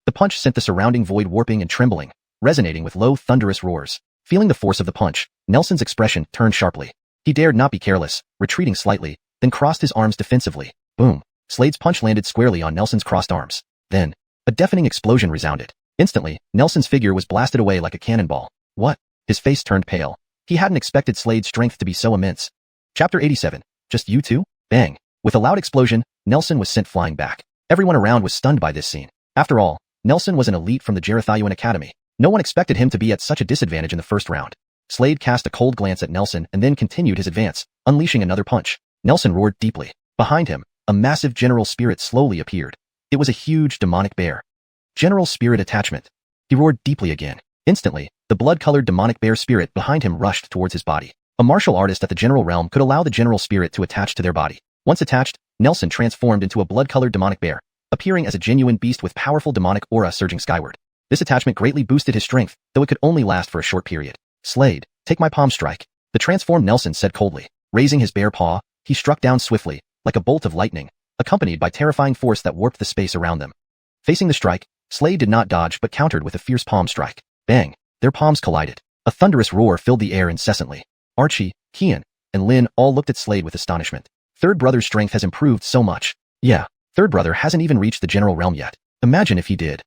The punch sent the surrounding void warping and trembling, resonating with low, thunderous roars. Feeling the force of the punch, Nelson's expression turned sharply. He dared not be careless, retreating slightly, then crossed his arms defensively. Boom. Slade's punch landed squarely on Nelson's crossed arms. Then, a deafening explosion resounded. Instantly, Nelson's figure was blasted away like a cannonball. What? His face turned pale. He hadn't expected Slade's strength to be so immense. Chapter 87. Just you two? Bang. With a loud explosion, Nelson was sent flying back. Everyone around was stunned by this scene. After all, Nelson was an elite from the xiuxian Academy. No one expected him to be at such a disadvantage in the first round. Slade cast a cold glance at Nelson and then continued his advance, unleashing another punch. Nelson roared deeply. Behind him, a massive general spirit slowly appeared. It was a huge demonic bear. General spirit attachment. He roared deeply again. Instantly, the blood-colored demonic bear spirit behind him rushed towards his body. A martial artist at the general realm could allow the general spirit to attach to their body. Once attached, Nelson transformed into a blood-colored demonic bear, appearing as a genuine beast with powerful demonic aura surging skyward. This attachment greatly boosted his strength, though it could only last for a short period. Slade, take my palm strike. The transformed Nelson said coldly. Raising his bare paw, he struck down swiftly, like a bolt of lightning, accompanied by terrifying force that warped the space around them. Facing the strike, Slade did not dodge but countered with a fierce palm strike. Bang! Their palms collided. A thunderous roar filled the air incessantly. Archie, Kian, and Lin all looked at Slade with astonishment. Third Brother's strength has improved so much. Yeah, Third Brother hasn't even reached the general realm yet. Imagine if he did.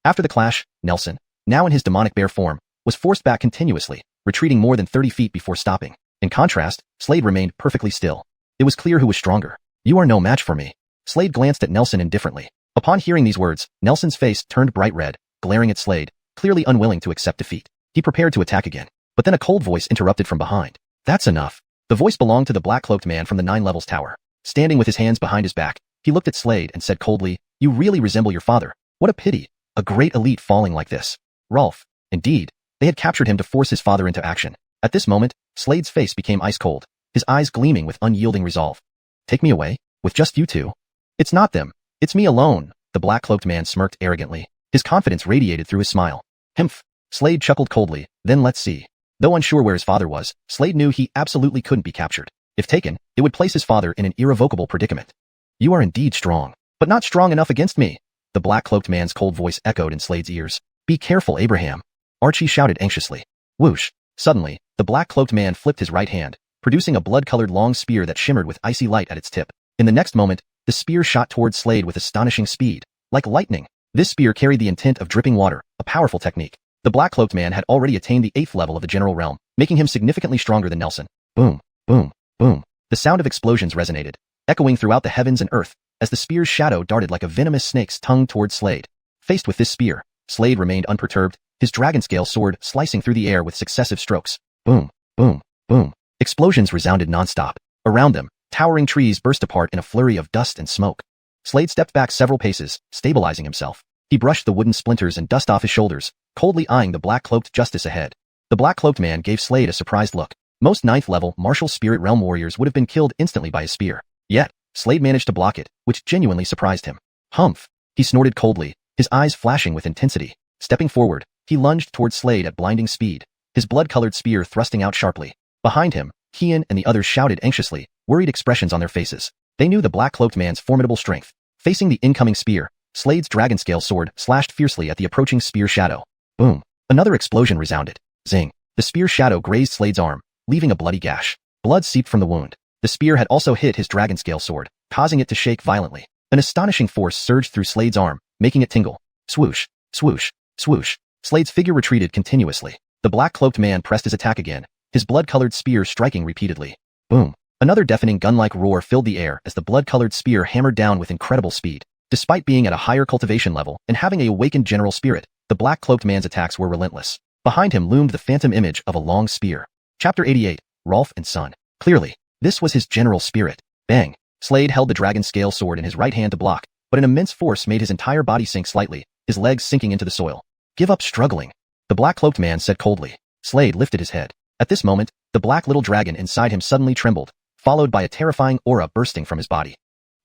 After the clash, Nelson, now in his demonic bear form, was forced back continuously, retreating more than 30 feet before stopping. In contrast, Slade remained perfectly still. It was clear who was stronger. You are no match for me. Slade glanced at Nelson indifferently. Upon hearing these words, Nelson's face turned bright red, glaring at Slade, clearly unwilling to accept defeat. He prepared to attack again. But then a cold voice interrupted from behind. That's enough. The voice belonged to the black-cloaked man from the 9 levels tower. Standing with his hands behind his back, he looked at Slade and said coldly, You really resemble your father. What a pity. A great elite falling like this. Rolf. Indeed. They had captured him to force his father into action. At this moment, Slade's face became ice cold, his eyes gleaming with unyielding resolve. Take me away? With just you two? It's not them. It's me alone. The black-cloaked man smirked arrogantly. His confidence radiated through his smile. Humph. Slade chuckled coldly. Then let's see. Though unsure where his father was, Slade knew he absolutely couldn't be captured. If taken, it would place his father in an irrevocable predicament. You are indeed strong, but not strong enough against me. The black-cloaked man's cold voice echoed in Slade's ears. Be careful, Abraham. Archie shouted anxiously. Whoosh. Suddenly, the black-cloaked man flipped his right hand, producing a blood-colored long spear that shimmered with icy light at its tip. In the next moment, the spear shot towards Slade with astonishing speed. Like lightning, this spear carried the intent of dripping water, a powerful technique. The black-cloaked man had already attained the 8th level of the general realm, making him significantly stronger than Nelson. Boom, boom, boom. The sound of explosions resonated, echoing throughout the heavens and earth, as the spear's shadow darted like a venomous snake's tongue towards Slade. Faced with this spear, Slade remained unperturbed, his dragon-scale sword slicing through the air with successive strokes. Boom, boom, boom. Explosions resounded non-stop. Around them, towering trees burst apart in a flurry of dust and smoke. Slade stepped back several paces, stabilizing himself. He brushed the wooden splinters and dust off his shoulders, coldly eyeing the black-cloaked justice ahead. The black-cloaked man gave Slade a surprised look. Most 9th-level martial spirit realm warriors would have been killed instantly by his spear. Yet, Slade managed to block it, which genuinely surprised him. Humph! He snorted coldly, his eyes flashing with intensity. Stepping forward, he lunged towards Slade at blinding speed, his blood-colored spear thrusting out sharply. Behind him, Kian and the others shouted anxiously, worried expressions on their faces. They knew the black-cloaked man's formidable strength. Facing the incoming spear, Slade's dragon-scale sword slashed fiercely at the approaching spear shadow. Boom! Another explosion resounded. Zing! The spear shadow grazed Slade's arm, leaving a bloody gash. Blood seeped from the wound. The spear had also hit his dragon-scale sword, causing it to shake violently. An astonishing force surged through Slade's arm, making it tingle. Swoosh! Swoosh! Swoosh! Slade's figure retreated continuously. The black-cloaked man pressed his attack again, his blood-colored spear striking repeatedly. Boom! Another deafening gun-like roar filled the air as the blood-colored spear hammered down with incredible speed. Despite being at a higher cultivation level and having a awakened general spirit, the black-cloaked man's attacks were relentless. Behind him loomed the phantom image of a long spear. Chapter 88. Rolf and Son. Clearly, this was his general spirit. Bang! Slade held the dragon-scale sword in his right hand to block, but an immense force made his entire body sink slightly, his legs sinking into the soil. Give up struggling. The black-cloaked man said coldly. Slade lifted his head. At this moment, the black little dragon inside him suddenly trembled, followed by a terrifying aura bursting from his body.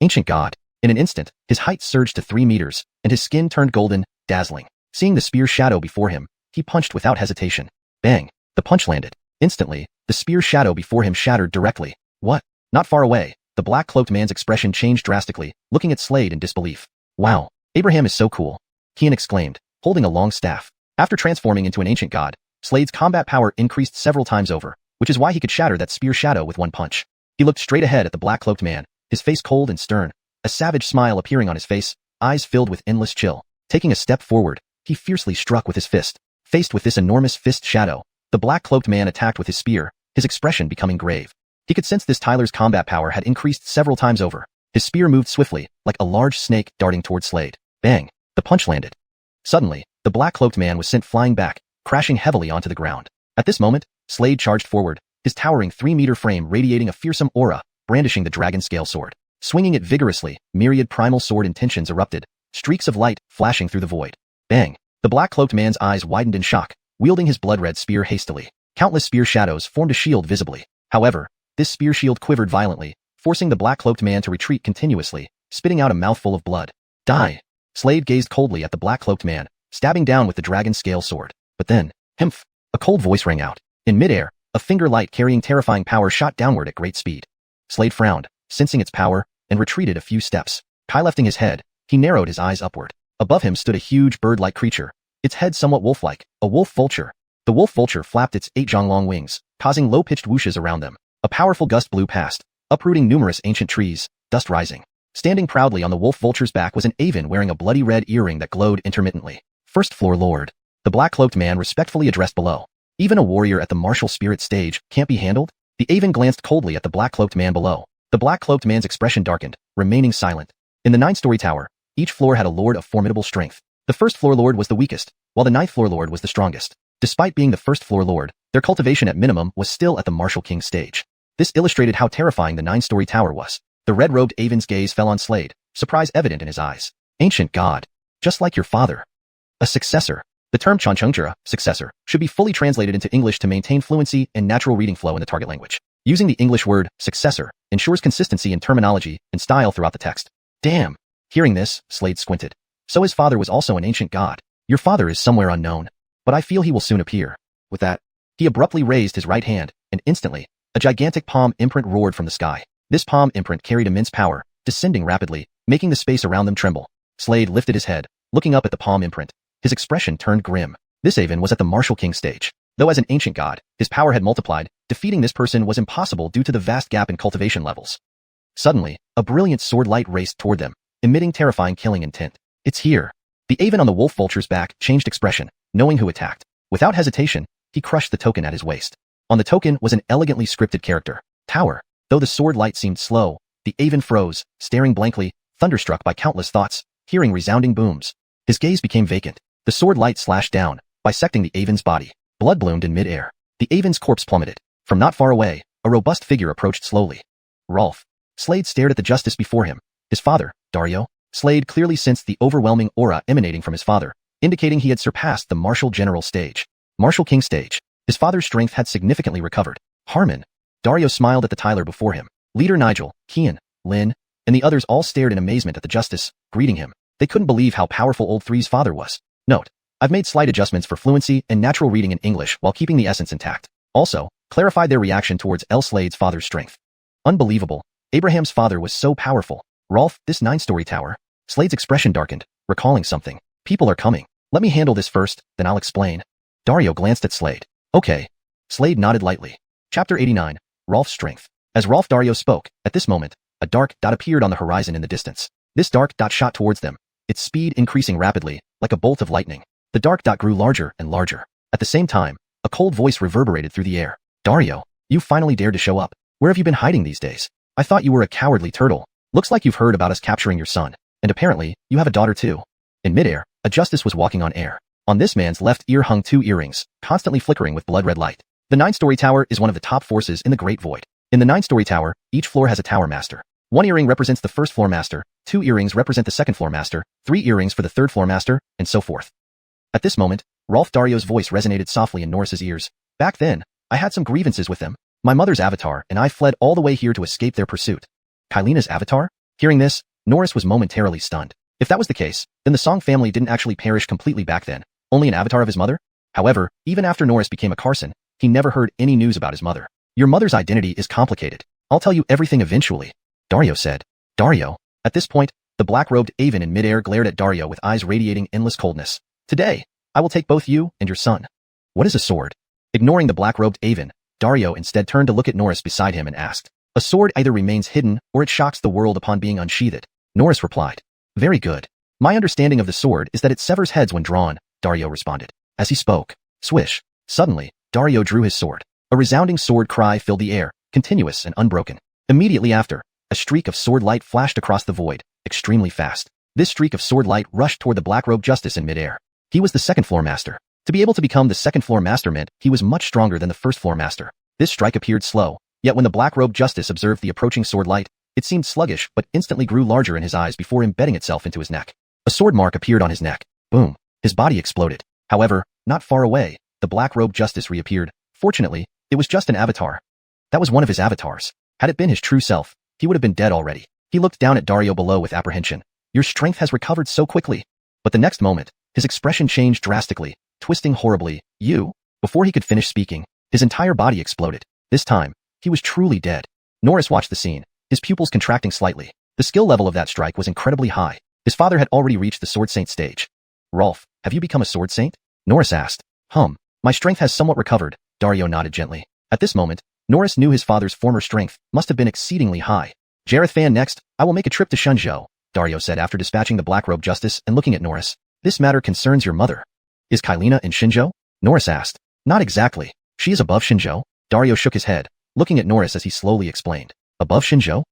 Ancient God. In an instant, his height surged to 3 meters, and his skin turned golden, dazzling. Seeing the spear shadow before him, he punched without hesitation. Bang! The punch landed. Instantly, the spear shadow before him shattered directly. What? Not far away, the black-cloaked man's expression changed drastically, looking at Slade in disbelief. Wow, Abraham is so cool, Kian exclaimed, holding a long staff. After transforming into an ancient god, Slade's combat power increased several times over, which is why he could shatter that spear shadow with one punch. He looked straight ahead at the black-cloaked man, his face cold and stern, a savage smile appearing on his face, eyes filled with endless chill. Taking a step forward, he fiercely struck with his fist. Faced with this enormous fist shadow, the black-cloaked man attacked with his spear, his expression becoming grave. He could sense this Tyler's combat power had increased several times over. His spear moved swiftly, like a large snake darting toward Slade. Bang! The punch landed. Suddenly, the black-cloaked man was sent flying back, crashing heavily onto the ground. At this moment, Slade charged forward, his towering 3-meter frame radiating a fearsome aura, brandishing the dragon scale sword. Swinging it vigorously, myriad primal sword intentions erupted, streaks of light flashing through the void. Bang! The black-cloaked man's eyes widened in shock, wielding his blood-red spear hastily. Countless spear shadows formed a shield visibly. However, this spear shield quivered violently, forcing the black-cloaked man to retreat continuously, spitting out a mouthful of blood. Die! Slade gazed coldly at the black-cloaked man, stabbing down with the dragon scale sword. But then, himph! A cold voice rang out. In midair, a finger light carrying terrifying power shot downward at great speed. Slade frowned, sensing its power, and retreated a few steps. Lifting his head, he narrowed his eyes upward. Above him stood a huge bird-like creature, its head somewhat wolf-like, a wolf vulture. The wolf vulture flapped its 8 long wings, causing low-pitched whooshes around them. A powerful gust blew past, uprooting numerous ancient trees, dust rising. Standing proudly on the wolf vulture's back was an Aven wearing a bloody red earring that glowed intermittently. First floor lord. The black-cloaked man respectfully addressed below. Even a warrior at the martial spirit stage can't be handled? The Aven glanced coldly at the black-cloaked man below. The black-cloaked man's expression darkened, remaining silent. In the 9-story tower, each floor had a lord of formidable strength. The first floor lord was the weakest, while the 9th floor lord was the strongest. Despite being the first floor lord, their cultivation at minimum was still at the martial king stage. This illustrated how terrifying the 9-story tower was. The red-robed Aven's gaze fell on Slade, surprise evident in his eyes. Ancient god. Just like your father. A successor. The term xuanhuan, successor, should be fully translated into English to maintain fluency and natural reading flow in the target language. Using the English word, successor, ensures consistency in terminology and style throughout the text. Damn. Hearing this, Slade squinted. So his father was also an ancient god. Your father is somewhere unknown, but I feel he will soon appear. With that, he abruptly raised his right hand, and instantly, a gigantic palm imprint roared from the sky. This palm imprint carried immense power, descending rapidly, making the space around them tremble. Slade lifted his head, looking up at the palm imprint. His expression turned grim. This Aven was at the martial king stage. Though as an ancient god, his power had multiplied, defeating this person was impossible due to the vast gap in cultivation levels. Suddenly, a brilliant sword light raced toward them, emitting terrifying killing intent. It's here. The Aven on the wolf vulture's back changed expression, knowing who attacked. Without hesitation, he crushed the token at his waist. On the token was an elegantly scripted character, Tower. Though the sword light seemed slow, the Aven froze, staring blankly, thunderstruck by countless thoughts, hearing resounding booms. His gaze became vacant. The sword light slashed down, bisecting the Aven's body. Blood bloomed in midair. The Aven's corpse plummeted. From not far away, a robust figure approached slowly. Rolf. Slade stared at the justice before him. His father, Dario. Slade clearly sensed the overwhelming aura emanating from his father, indicating he had surpassed the martial general stage. Martial king stage. His father's strength had significantly recovered. Harmon. Dario smiled at the Tyler before him. Leader Nigel, Kian, Lynn, and the others all stared in amazement at the justice, greeting him. They couldn't believe how powerful Old Three's father was. Note. I've made slight adjustments for fluency and natural reading in English while keeping the essence intact. Also, clarified their reaction towards L. Slade's father's strength. Unbelievable. Abraham's father was so powerful. Rolf, this 9-story tower. Slade's expression darkened, recalling something. People are coming. Let me handle this first, then I'll explain. Dario glanced at Slade. Okay. Slade nodded lightly. Chapter 89. Rolf's strength. As Rolf Dario spoke, at this moment, a dark dot appeared on the horizon in the distance. This dark dot shot towards them, its speed increasing rapidly, like a bolt of lightning. The dark dot grew larger and larger. At the same time, a cold voice reverberated through the air. Dario, you finally dared to show up. Where have you been hiding these days? I thought you were a cowardly turtle. Looks like you've heard about us capturing your son. And apparently, you have a daughter too. In midair, a justice was walking on air. On this man's left ear hung 2 earrings, constantly flickering with blood-red light. The 9-story tower is one of the top forces in the Great Void. In the 9-story tower, each floor has a tower master. 1 earring represents the 1st floor master, 2 earrings represent the 2nd floor master, 3 earrings for the 3rd floor master, and so forth. At this moment, Rolf Dario's voice resonated softly in Norris's ears. Back then, I had some grievances with them. My mother's avatar and I fled all the way here to escape their pursuit. Kylina's avatar? Hearing this, Norris was momentarily stunned. If that was the case, then the Song family didn't actually perish completely back then, only an avatar of his mother? However, even after Norris became a Carson, he never heard any news about his mother. Your mother's identity is complicated. I'll tell you everything eventually, Dario said. Dario. At this point, the black-robed Aven in midair glared at Dario with eyes radiating endless coldness. Today, I will take both you and your son. What is a sword? Ignoring the black-robed Aven, Dario instead turned to look at Norris beside him and asked. A sword either remains hidden or it shocks the world upon being unsheathed. Norris replied. Very good. My understanding of the sword is that it severs heads when drawn, Dario responded. As he spoke, swish. Suddenly, Dario drew his sword. A resounding sword cry filled the air, continuous and unbroken. Immediately after, a streak of sword light flashed across the void, extremely fast. This streak of sword light rushed toward the black-robed justice in midair. He was the second-floor master. To be able to become the second-floor master meant he was much stronger than the first-floor master. This strike appeared slow, yet when the black-robed justice observed the approaching sword light, it seemed sluggish but instantly grew larger in his eyes before embedding itself into his neck. A sword mark appeared on his neck. Boom. His body exploded. However, not far away, the black-robed justice reappeared. Fortunately, it was just an avatar. That was one of his avatars. Had it been his true self, he would have been dead already. He looked down at Dario below with apprehension. Your strength has recovered so quickly. But the next moment, his expression changed drastically, twisting horribly. You? Before he could finish speaking, his entire body exploded. This time, he was truly dead. Norris watched the scene, his pupils contracting slightly. The skill level of that strike was incredibly high. His father had already reached the Sword Saint stage. Rolf, have you become a Sword Saint? Norris asked. My strength has somewhat recovered, Dario nodded gently. At this moment, Norris knew his father's former strength must have been exceedingly high. Jareth Fan next, I will make a trip to Shenzhou, Dario said after dispatching the black-robed justice and looking at Norris. This matter concerns your mother. Is Kailina in Shenzhou? Norris asked. Not exactly. She is above Shenzhou. Dario shook his head, looking at Norris as he slowly explained. Above Shenzhou?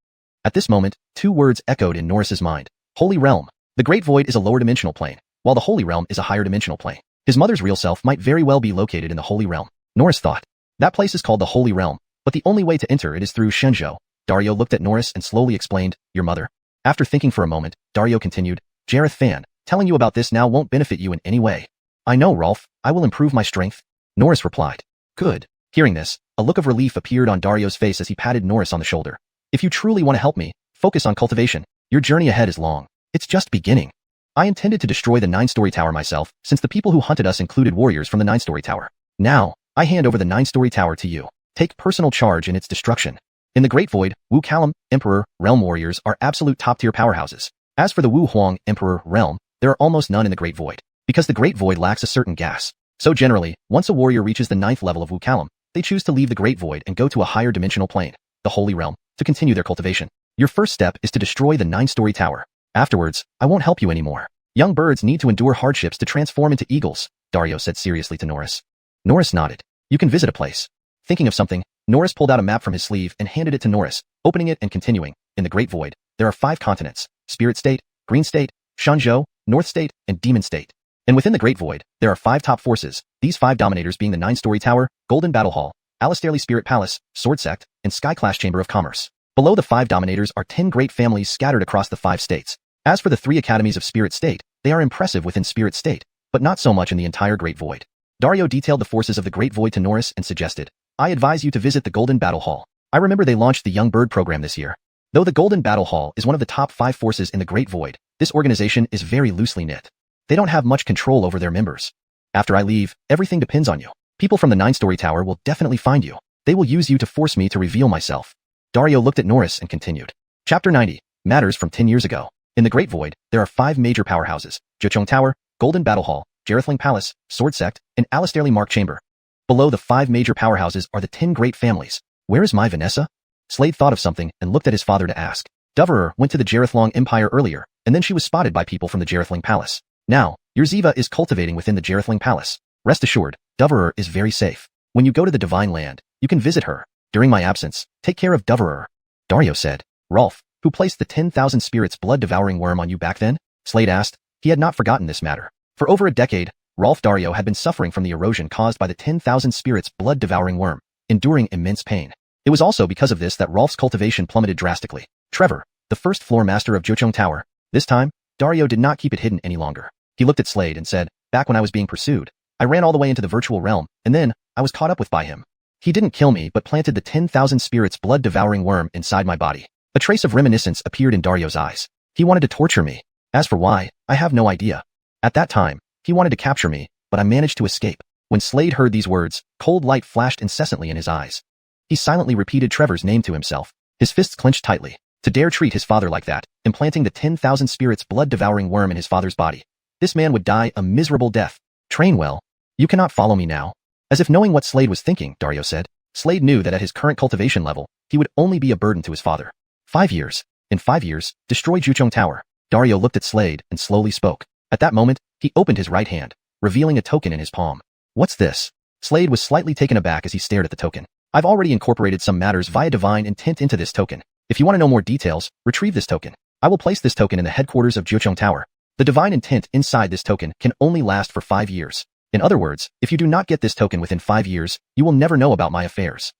At this moment, two words echoed in Norris's mind. Holy Realm. The Great Void is a lower dimensional plane, while the Holy Realm is a higher dimensional plane. His mother's real self might very well be located in the Holy Realm. Norris thought. That place is called the Holy Realm, but the only way to enter it is through Shenzhou. Dario looked at Norris and slowly explained, your mother. After thinking for a moment, Dario continued, Jareth Fan, telling you about this now won't benefit you in any way. I know, Rolf, I will improve my strength. Norris replied. Good. Hearing this, a look of relief appeared on Dario's face as he patted Norris on the shoulder. If you truly want to help me, focus on cultivation. Your journey ahead is long. It's just beginning. I intended to destroy the 9-story tower myself, since the people who hunted us included warriors from the 9-story tower. Now, I hand over the 9-story tower to you. Take personal charge in its destruction. In the Great Void, Wu Kalam, Emperor, Realm warriors are absolute top-tier powerhouses. As for the Wu Huang, Emperor, Realm, there are almost none in the Great Void, because the Great Void lacks a certain gas. So generally, once a warrior reaches the 9th level of Wu Kalam, they choose to leave the Great Void and go to a higher dimensional plane, the Holy Realm, to continue their cultivation. Your first step is to destroy the 9-story tower. Afterwards, I won't help you anymore. Young birds need to endure hardships to transform into eagles, Dario said seriously to Norris. Norris nodded. You can visit a place. Thinking of something, Norris pulled out a map from his sleeve and handed it to Norris, opening it and continuing. In the Great Void, there are 5 continents: Spirit State, Green State, Shenzhou, North State, and Demon State. And within the Great Void, there are 5 top forces, these 5 dominators being the 9-story tower, Golden Battle Hall, Alistairly Spirit Palace, Sword Sect, and Sky-Class Chamber of Commerce. Below the 5 dominators are 10 great families scattered across the 5 states. As for the 3 academies of Spirit State, they are impressive within Spirit State, but not so much in the entire Great Void. Dario detailed the forces of the Great Void to Norris and suggested, I advise you to visit the Golden Battle Hall. I remember they launched the Young Bird program this year. Though the Golden Battle Hall is one of the top 5 forces in the Great Void, this organization is very loosely knit. They don't have much control over their members. After I leave, everything depends on you. People from the 9-story tower will definitely find you. They will use you to force me to reveal myself. Dario looked at Norris and continued. Chapter 90. Matters from 10 years ago. In the Great Void, there are 5 major powerhouses: Jiucheng Tower, Golden Battle Hall, Jarethling Palace, Sword Sect, and Alistairly Mark Chamber. Below the 5 major powerhouses are the 10 great families. Where is my Vanessa? Slade thought of something and looked at his father to ask. Doverer went to the Jarethlong Empire earlier, and then she was spotted by people from the Jarethling Palace. Now, your Ziva is cultivating within the Jarethling Palace. Rest assured, Doverer is very safe. When you go to the Divine Land, you can visit her. During my absence, take care of Doverer. Dario said. Rolf, who placed the 10,000 spirits blood-devouring worm on you back then? Slade asked. He had not forgotten this matter. For over a decade, Rolf Dario had been suffering from the erosion caused by the 10,000 spirits blood-devouring worm, enduring immense pain. It was also because of this that Rolf's cultivation plummeted drastically. Trevor, the first floor master of Jiucheng Tower. This time, Dario did not keep it hidden any longer. He looked at Slade and said, back when I was being pursued, I ran all the way into the virtual realm, and then, I was caught up with by him. He didn't kill me but planted the 10,000 spirits blood-devouring worm inside my body. A trace of reminiscence appeared in Dario's eyes. He wanted to torture me. As for why, I have no idea. At that time, he wanted to capture me, but I managed to escape. When Slade heard these words, cold light flashed incessantly in his eyes. He silently repeated Trevor's name to himself, his fists clenched tightly. To dare treat his father like that, implanting the 10,000 spirits blood-devouring worm in his father's body. This man would die a miserable death. Train well. You cannot follow me now. As if knowing what Slade was thinking, Dario said. Slade knew that at his current cultivation level, he would only be a burden to his father. 5 years. In 5 years, destroy Jiucheng Tower. Dario looked at Slade and slowly spoke. At that moment, he opened his right hand, revealing a token in his palm. What's this? Slade was slightly taken aback as he stared at the token. I've already incorporated some matters via divine intent into this token. If you want to know more details, retrieve this token. I will place this token in the headquarters of Xiuxian Tower. The divine intent inside this token can only last for 5 years. In other words, if you do not get this token within 5 years, you will never know about my affairs.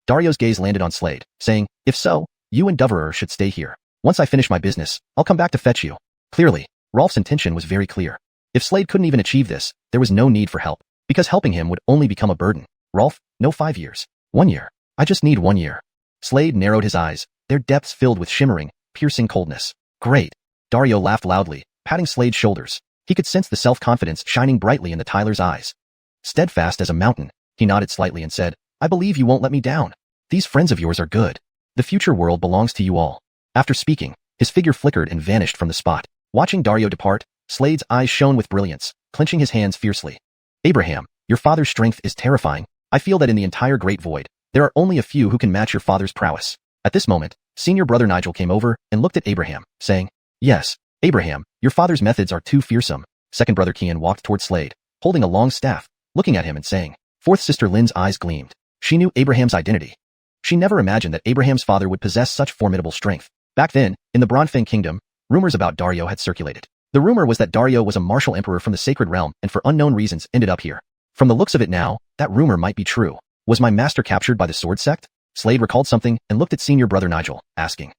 Dario's gaze landed on Slade, saying, if so, you and Doverer should stay here. Once I finish my business, I'll come back to fetch you. Clearly, Rolf's intention was very clear. If Slade couldn't even achieve this, there was no need for help, because helping him would only become a burden. Rolf, no 5 years. 1 year. I just need 1 year. Slade narrowed his eyes, their depths filled with shimmering, piercing coldness. Great. Dario laughed loudly, patting Slade's shoulders. He could sense the self-confidence shining brightly in the Tyler's eyes. Steadfast as a mountain, he nodded slightly and said, I believe you won't let me down. These friends of yours are good. The future world belongs to you all. After speaking, his figure flickered and vanished from the spot. Watching Dario depart, Slade's eyes shone with brilliance, clenching his hands fiercely. Abraham, your father's strength is terrifying. I feel that in the entire Great Void, there are only a few who can match your father's prowess. At this moment, senior brother Nigel came over and looked at Abraham, saying, yes, Abraham, your father's methods are too fearsome. Second brother Kian walked toward Slade, holding a long staff, looking at him and saying. Fourth sister Lynn's eyes gleamed. She knew Abraham's identity. She never imagined that Abraham's father would possess such formidable strength. Back then, in the Bronfeng Kingdom, rumors about Dario had circulated. The rumor was that Dario was a martial emperor from the Sacred Realm and for unknown reasons ended up here. From the looks of it now, that rumor might be true. Was my master captured by the sword sect? Slade recalled something and looked at senior brother Nigel, asking.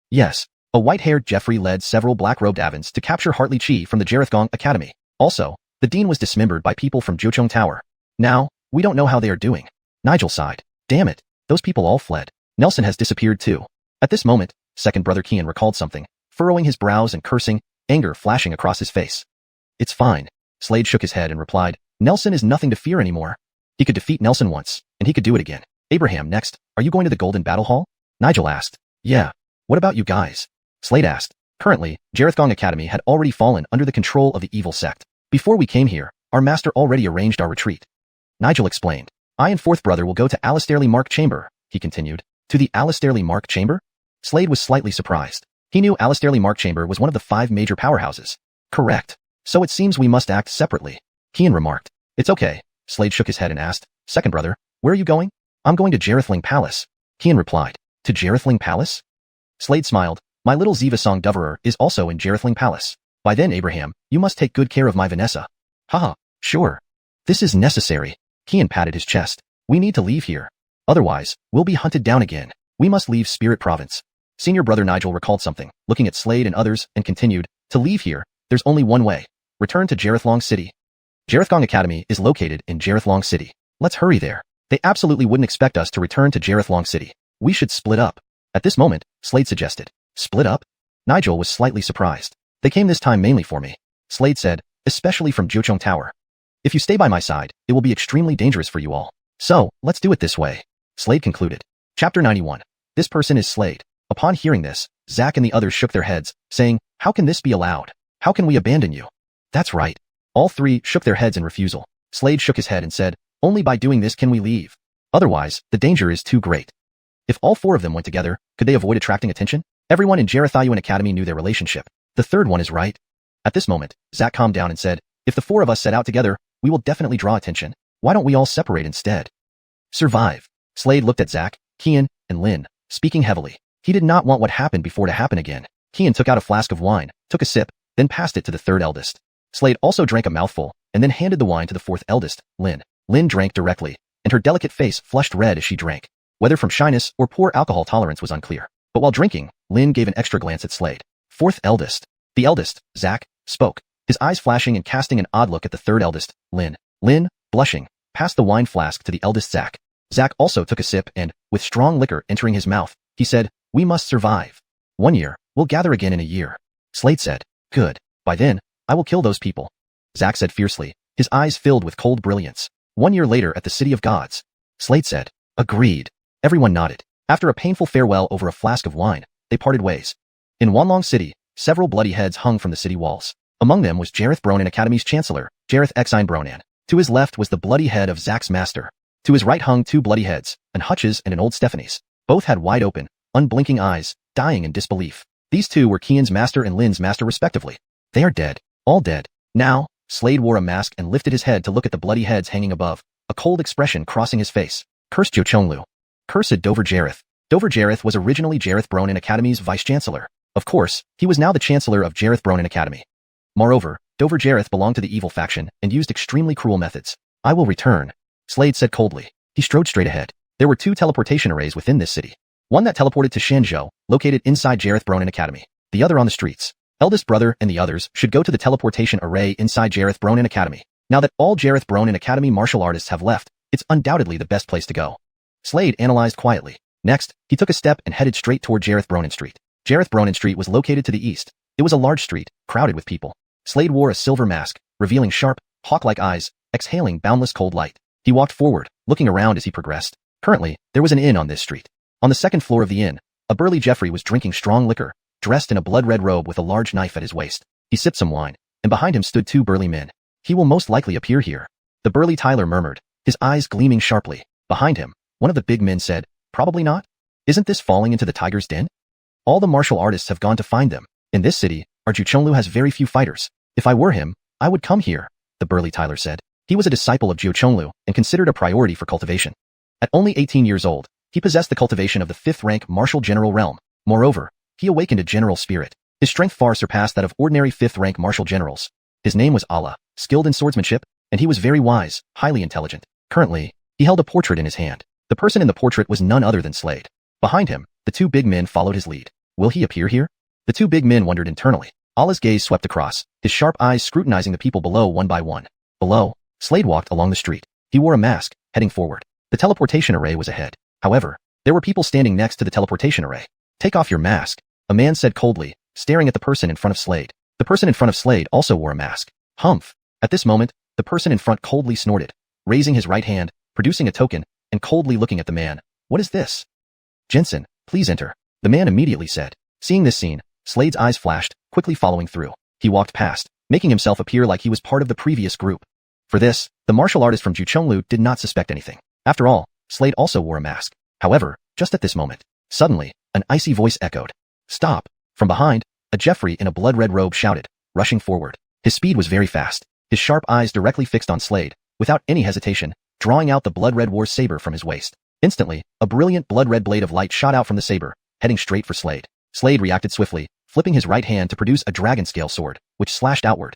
Yes. A white-haired Jeffrey led several black-robed Avans to capture Hartley Chi from the Jarethgong Academy. Also, the dean was dismembered by people from Xiuxian Tower. Now, we don't know how they are doing. Nigel sighed. Damn it, those people all fled. Nelson has disappeared too. At this moment, second brother Kian recalled something, furrowing his brows and cursing, anger flashing across his face. It's fine. Slade shook his head and replied, Nelson is nothing to fear anymore. He could defeat Nelson once, and he could do it again. Abraham, next, are you going to the Golden Battle Hall? Nigel asked. Yeah. What about you guys? Slade asked. Currently, Jarethgong Academy had already fallen under the control of the evil sect. Before we came here, our master already arranged our retreat. Nigel explained. I and fourth brother will go to Alistairley Mark Chamber, he continued. To the Alistairley Mark Chamber? Slade was slightly surprised. He knew Alistairley Mark Chamber was one of the 5 major powerhouses. Correct. So it seems we must act separately. Kian remarked. It's okay. Slade shook his head and asked, second brother, where are you going? I'm going to Jarethling Palace. Kian replied. To Jarethling Palace? Slade smiled. My little Ziva Song Doverer is also in Jarethling Palace. By then, Abraham, you must take good care of my Vanessa. Haha, sure. This is necessary. Kian patted his chest. We need to leave here. Otherwise, we'll be hunted down again. We must leave Spirit Province. Senior brother Nigel recalled something, looking at Slade and others, and continued, to leave here, there's only one way. Return to Jarethgong City. Jarethgong Academy is located in Jarethgong City. Let's hurry there. They absolutely wouldn't expect us to return to Jarethgong City. We should split up. At this moment, Slade suggested. Split up? Nigel was slightly surprised. They came this time mainly for me. Slade said, especially from Xiuxian Tower. If you stay by my side, it will be extremely dangerous for you all. So, let's do it this way. Slade concluded. Chapter 91. This person is Slade. Upon hearing this, Zack and the others shook their heads, saying, how can this be allowed? How can we abandon you? That's right. All 3 shook their heads in refusal. Slade shook his head and said, only by doing this can we leave. Otherwise, the danger is too great. If all 4 of them went together, could they avoid attracting attention? Everyone in Jarethgong Academy knew their relationship. The third one is right. At this moment, Zack calmed down and said, if the 4 of us set out together, we will definitely draw attention. Why don't we all separate instead? Survive. Slade looked at Zack, Kian, and Lynn, speaking heavily. He did not want what happened before to happen again. Kian took out a flask of wine, took a sip, then passed it to the third eldest. Slade also drank a mouthful, and then handed the wine to the fourth eldest, Lynn. Lynn drank directly, and her delicate face flushed red as she drank. Whether from shyness or poor alcohol tolerance was unclear. But while drinking, Lynn gave an extra glance at Slade. Fourth eldest. The eldest, Zack, spoke, his eyes flashing and casting an odd look at the third eldest, Lynn. Lynn, blushing, passed the wine flask to the eldest Zack. Zack also took a sip and, with strong liquor entering his mouth, he said, we must survive. 1 year, we'll gather again in a year. Slade said, good. By then, I will kill those people. Zack said fiercely, his eyes filled with cold brilliance. 1 year later at the City of Gods. Slade said, agreed. Everyone nodded. After a painful farewell over a flask of wine, they parted ways. In Wanlong City, several bloody heads hung from the city walls. Among them was Jareth Bronan Academy's Chancellor, Jareth Xine Bronan. To his left was the bloody head of Zack's master. To his right hung 2 bloody heads, an Hutch's and an old Stephanie's. Both had wide open, unblinking eyes, dying in disbelief. These 2 were Kian's master and Lynn's master respectively. They are dead. All dead. Now, Slade wore a mask and lifted his head to look at the bloody heads hanging above, a cold expression crossing his face. Cursed Xiuxian. Cursed Dover Jareth. Dover Jareth was originally Jareth Bronin Academy's vice-chancellor. Of course, he was now the chancellor of Jareth Bronin Academy. Moreover, Dover Jareth belonged to the evil faction and used extremely cruel methods. I will return, Slade said coldly. He strode straight ahead. There were 2 teleportation arrays within this city. One that teleported to Shenzhou, located inside Jareth Bronin Academy. The other on the streets. Eldest brother and the others should go to the teleportation array inside Jareth Bronin Academy. Now that all Jareth Bronin Academy martial artists have left, it's undoubtedly the best place to go. Slade analyzed quietly. Next, he took a step and headed straight toward Jareth Bronin Street. Jareth Bronin Street was located to the east. It was a large street, crowded with people. Slade wore a silver mask, revealing sharp, hawk-like eyes, exhaling boundless cold light. He walked forward, looking around as he progressed. Currently, there was an inn on this street. On the second floor of the inn, a burly Jeffrey was drinking strong liquor, dressed in a blood-red robe with a large knife at his waist. He sipped some wine, and behind him stood 2 burly men. He will most likely appear here. The burly Tyler murmured, his eyes gleaming sharply. Behind him, one of the big men said, probably not. Isn't this falling into the tiger's den? All the martial artists have gone to find them. In this city, our Xiuxian has very few fighters. If I were him, I would come here, the burly Tyler said. He was a disciple of Xiuxian and considered a priority for cultivation. At only 18 years old, he possessed the cultivation of the 5th rank martial general realm. Moreover, he awakened a general spirit. His strength far surpassed that of ordinary 5th rank martial generals. His name was Allah, skilled in swordsmanship, and he was very wise, highly intelligent. Currently, he held a portrait in his hand. The person in the portrait was none other than Slade. Behind him, the 2 big men followed his lead. Will he appear here? The 2 big men wondered internally. Allah's gaze swept across, his sharp eyes scrutinizing the people below one by one. Below, Slade walked along the street. He wore a mask, heading forward. The teleportation array was ahead. However, there were people standing next to the teleportation array. Take off your mask, a man said coldly, staring at the person in front of Slade. The person in front of Slade also wore a mask. Humph. At this moment, the person in front coldly snorted, raising his right hand, producing a token, and coldly looking at the man. What is this? Jensen, please enter, the man immediately said. Seeing this scene, Slade's eyes flashed, quickly following through. He walked past, making himself appear like he was part of the previous group. For this, the martial artist from Xiuxian did not suspect anything. After all, Slade also wore a mask. However, just at this moment, suddenly, an icy voice echoed. Stop! From behind, a Jeffrey in a blood-red robe shouted, rushing forward. His speed was very fast, his sharp eyes directly fixed on Slade, without any hesitation, drawing out the blood-red war saber from his waist. Instantly, a brilliant blood-red blade of light shot out from the saber, heading straight for Slade. Slade reacted swiftly, flipping his right hand to produce a dragon-scale sword, which slashed outward.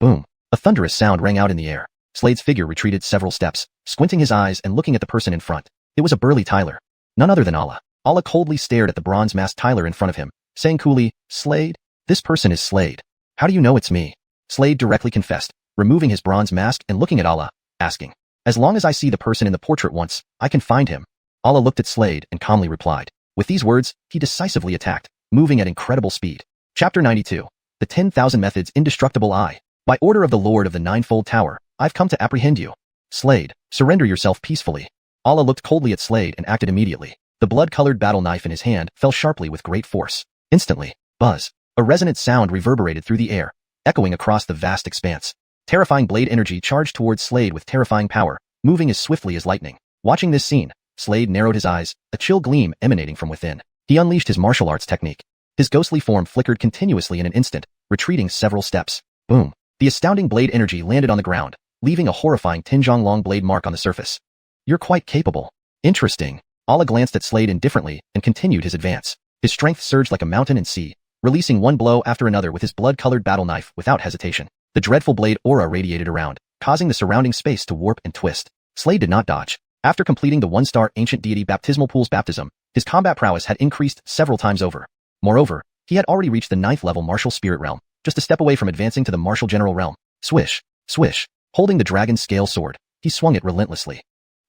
Boom! A thunderous sound rang out in the air. Slade's figure retreated several steps, squinting his eyes and looking at the person in front. It was a burly Tyler. None other than Allah. Allah coldly stared at the bronze-masked Tyler in front of him, saying coolly, Slade? This person is Slade. How do you know it's me? Slade directly confessed, removing his bronze mask and looking at Allah, asking, as long as I see the person in the portrait once, I can find him. Allah looked at Slade and calmly replied. With these words, he decisively attacked, moving at incredible speed. Chapter 92. The 10,000 Methods Indestructible Eye. By order of the Lord of the Ninefold Tower, I've come to apprehend you. Slade, surrender yourself peacefully. Allah looked coldly at Slade and acted immediately. The blood-colored battle knife in his hand fell sharply with great force. Instantly, buzz, a resonant sound reverberated through the air, echoing across the vast expanse. Terrifying blade energy charged towards Slade with terrifying power, moving as swiftly as lightning. Watching this scene, Slade narrowed his eyes, a chill gleam emanating from within. He unleashed his martial arts technique. His ghostly form flickered continuously in an instant, retreating several steps. Boom! The astounding blade energy landed on the ground, leaving a horrifying Tinjong-long blade mark on the surface. You're quite capable. Interesting. Allah glanced at Slade indifferently and continued his advance. His strength surged like a mountain and sea, releasing one blow after another with his blood-colored battle knife without hesitation. The dreadful blade aura radiated around, causing the surrounding space to warp and twist. Slade did not dodge. After completing the one-star ancient deity baptismal pool's baptism, his combat prowess had increased several times over. Moreover, he had already reached the 9th level martial spirit realm, just a step away from advancing to the martial general realm. Swish, swish. Holding the dragon scale sword, he swung it relentlessly.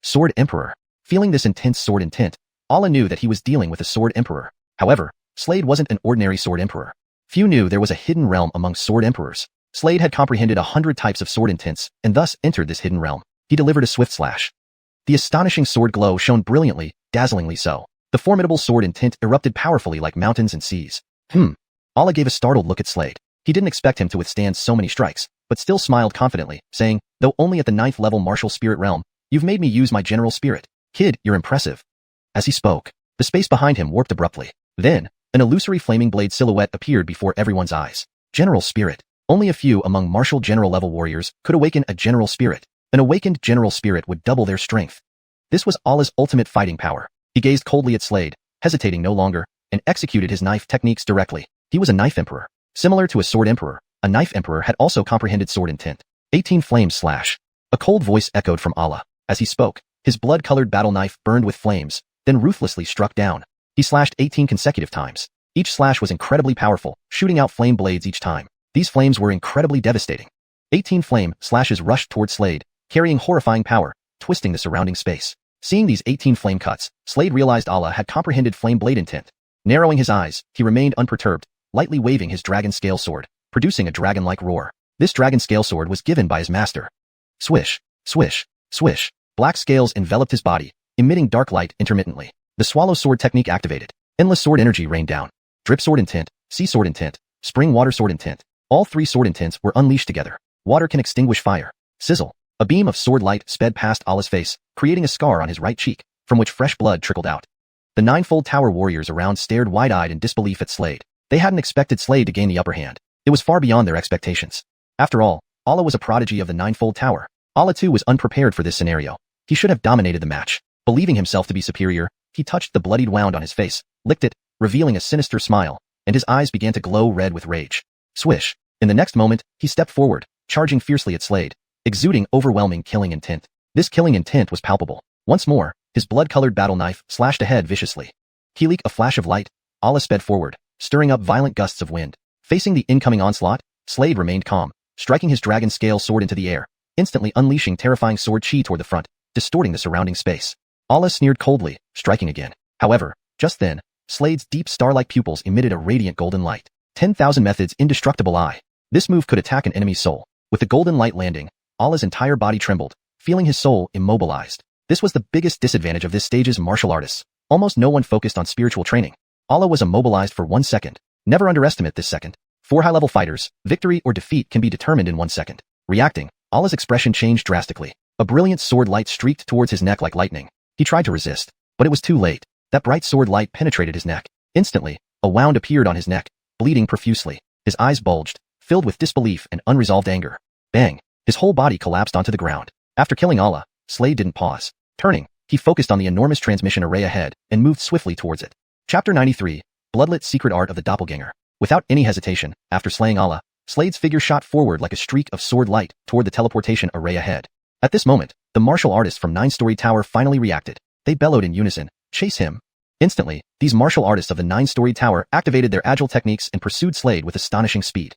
Sword Emperor. Feeling this intense sword intent, Allah knew that he was dealing with a Sword Emperor. However, Slade wasn't an ordinary Sword Emperor. Few knew there was a hidden realm among Sword Emperors. Slade had comprehended 100 types of sword intents and thus entered this hidden realm. He delivered a swift slash. The astonishing sword glow shone brilliantly, dazzlingly so. The formidable sword intent erupted powerfully like mountains and seas. Allah gave a startled look at Slade. He didn't expect him to withstand so many strikes, but still smiled confidently, saying, though only at the 9th level martial spirit realm, you've made me use my general spirit. Kid, you're impressive. As he spoke, the space behind him warped abruptly. Then, an illusory flaming blade silhouette appeared before everyone's eyes. General Spirit. Only a few among martial general-level warriors could awaken a general spirit. An awakened general spirit would double their strength. This was Allah's ultimate fighting power. He gazed coldly at Slade, hesitating no longer, and executed his knife techniques directly. He was a knife emperor. Similar to a sword emperor, a knife emperor had also comprehended sword intent. 18 flames slash. A cold voice echoed from Allah. As he spoke, his blood-colored battle knife burned with flames, then ruthlessly struck down. He slashed 18 consecutive times. Each slash was incredibly powerful, shooting out flame blades each time. These flames were incredibly devastating. 18 flame slashes rushed toward Slade, carrying horrifying power, twisting the surrounding space. Seeing these 18 flame cuts, Slade realized Allah had comprehended flame blade intent. Narrowing his eyes, he remained unperturbed, lightly waving his dragon scale sword, producing a dragon-like roar. This dragon scale sword was given by his master. Swish, swish, swish. Black scales enveloped his body, emitting dark light intermittently. The swallow sword technique activated. Endless sword energy rained down. Drip sword intent, sea sword intent, spring water sword intent. All three sword intents were unleashed together. Water can extinguish fire. Sizzle. A beam of sword light sped past Allah's face, creating a scar on his right cheek, from which fresh blood trickled out. The ninefold tower warriors around stared wide-eyed in disbelief at Slade. They hadn't expected Slade to gain the upper hand. It was far beyond their expectations. After all, Allah was a prodigy of the ninefold tower. Allah too was unprepared for this scenario. He should have dominated the match. Believing himself to be superior, he touched the bloodied wound on his face, licked it, revealing a sinister smile, and his eyes began to glow red with rage. Swish. In the next moment, he stepped forward, charging fiercely at Slade, exuding overwhelming killing intent. This killing intent was palpable. Once more, his blood-colored battle knife slashed ahead viciously. Like a flash of light, Allah sped forward, stirring up violent gusts of wind. Facing the incoming onslaught, Slade remained calm, striking his dragon scale sword into the air, instantly unleashing terrifying sword chi toward the front, distorting the surrounding space. Allah sneered coldly, striking again. However, just then, Slade's deep star-like pupils emitted a radiant golden light. 10,000 methods indestructible eye. This move could attack an enemy's soul. With the golden light landing, Allah's entire body trembled, feeling his soul immobilized. This was the biggest disadvantage of this stage's martial artists. Almost no one focused on spiritual training. Allah was immobilized for 1 second. Never underestimate this second. For high-level fighters, victory or defeat can be determined in 1 second. Reacting, Allah's expression changed drastically. A brilliant sword light streaked towards his neck like lightning. He tried to resist, but it was too late. That bright sword light penetrated his neck. Instantly, a wound appeared on his neck, bleeding profusely. His eyes bulged, filled with disbelief and unresolved anger. Bang! His whole body collapsed onto the ground. After killing Allah, Slade didn't pause. Turning, he focused on the enormous transmission array ahead and moved swiftly towards it. Chapter 93, Bloodlit Secret Art of the Doppelganger. Without any hesitation, after slaying Allah, Slade's figure shot forward like a streak of sword light toward the teleportation array ahead. At this moment, the martial artists from 9-story tower finally reacted. They bellowed in unison, "Chase him!" Instantly, these martial artists of the 9-story tower activated their agile techniques and pursued Slade with astonishing speed.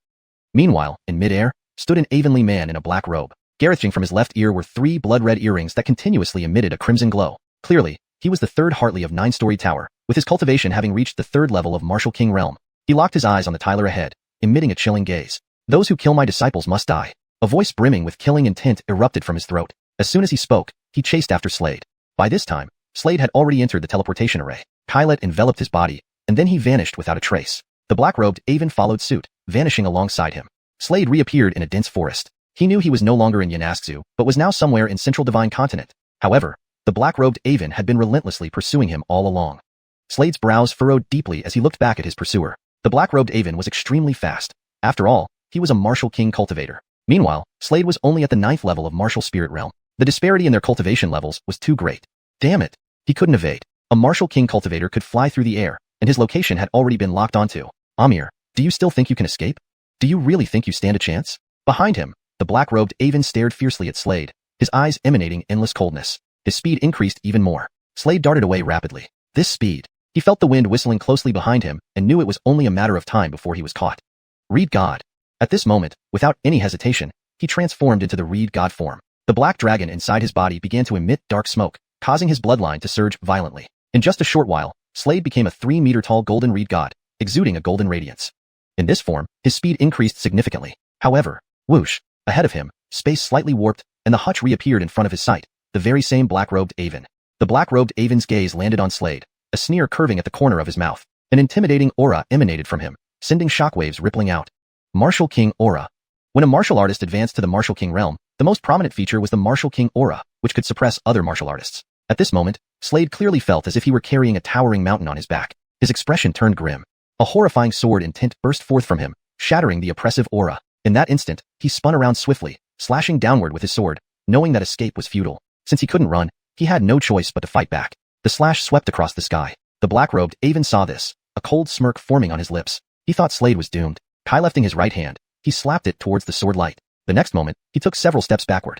Meanwhile, in mid-air, stood an Avonlea man in a black robe. Garroching from his left ear were 3 blood-red earrings that continuously emitted a crimson glow. Clearly, he was the third Hartley of 9-story tower, with his cultivation having reached the 3rd level of Martial King realm. He locked his eyes on the Tyler ahead, emitting a chilling gaze. "Those who kill my disciples must die." A voice brimming with killing intent erupted from his throat. As soon as he spoke, he chased after Slade. By this time, Slade had already entered the teleportation array. Kylet enveloped his body, and then he vanished without a trace. The black-robed Avon followed suit, vanishing alongside him. Slade reappeared in a dense forest. He knew he was no longer in Yanaxu, but was now somewhere in Central Divine Continent. However, the black-robed Avon had been relentlessly pursuing him all along. Slade's brows furrowed deeply as he looked back at his pursuer. The black-robed Avon was extremely fast. After all, he was a Martial King cultivator. Meanwhile, Slade was only at the 9th level of Martial Spirit realm. The disparity in their cultivation levels was too great. Damn it! He couldn't evade. A Martial King cultivator could fly through the air, and his location had already been locked onto. Amir, do you still think you can escape? Do you really think you stand a chance? Behind him, the black-robed Avon stared fiercely at Slade, his eyes emanating endless coldness. His speed increased even more. Slade darted away rapidly. This speed. He felt the wind whistling closely behind him and knew it was only a matter of time before he was caught. Reed God. At this moment, without any hesitation, he transformed into the Reed God form. The black dragon inside his body began to emit dark smoke, causing his bloodline to surge violently. In just a short while, Slade became a 3-meter-tall golden Reed God, exuding a golden radiance. In this form, his speed increased significantly. However, whoosh, ahead of him, space slightly warped, and the hutch reappeared in front of his sight, the very same black-robed Avon. The black-robed Avon's gaze landed on Slade, a sneer curving at the corner of his mouth. An intimidating aura emanated from him, sending shockwaves rippling out. Martial King Aura. When a martial artist advanced to the Martial King realm, the most prominent feature was the Martial King Aura, which could suppress other martial artists. At this moment, Slade clearly felt as if he were carrying a towering mountain on his back. His expression turned grim. A horrifying sword intent burst forth from him, shattering the oppressive aura. In that instant, he spun around swiftly, slashing downward with his sword, knowing that escape was futile. Since he couldn't run, he had no choice but to fight back. The slash swept across the sky. The black-robed Avon saw this, a cold smirk forming on his lips. He thought Slade was doomed. Lifting his right hand, he slapped it towards the sword light. The next moment, he took several steps backward.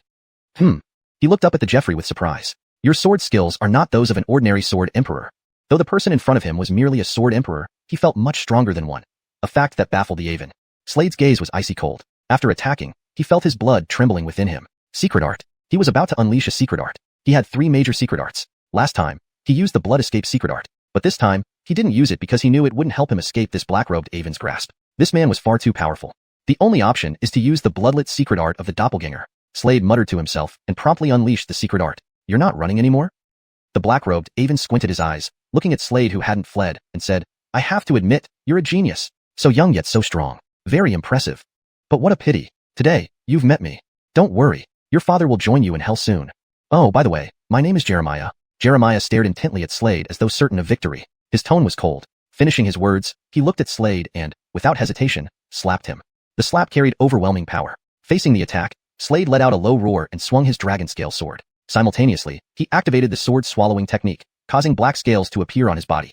He looked up at the Jeffrey with surprise. Your sword skills are not those of an ordinary sword emperor. Though the person in front of him was merely a sword emperor, he felt much stronger than one. A fact that baffled the Avon. Slade's gaze was icy cold. After attacking, he felt his blood trembling within him. Secret art. He was about to unleash a secret art. He had 3 major secret arts. Last time, he used the blood escape secret art. But this time, he didn't use it because he knew it wouldn't help him escape this black-robed Avon's grasp. This man was far too powerful. The only option is to use the bloodlit secret art of the doppelganger. Slade muttered to himself and promptly unleashed the secret art. You're not running anymore? The black-robed Avon squinted his eyes, looking at Slade who hadn't fled, and said, I have to admit, you're a genius. So young yet so strong. Very impressive. But what a pity. Today, you've met me. Don't worry. Your father will join you in hell soon. Oh, by the way, my name is Jeremiah. Jeremiah stared intently at Slade as though certain of victory. His tone was cold. Finishing his words, he looked at Slade and, without hesitation, slapped him. The slap carried overwhelming power. Facing the attack, Slade let out a low roar and swung his dragon scale sword. Simultaneously, he activated the sword swallowing technique, causing black scales to appear on his body.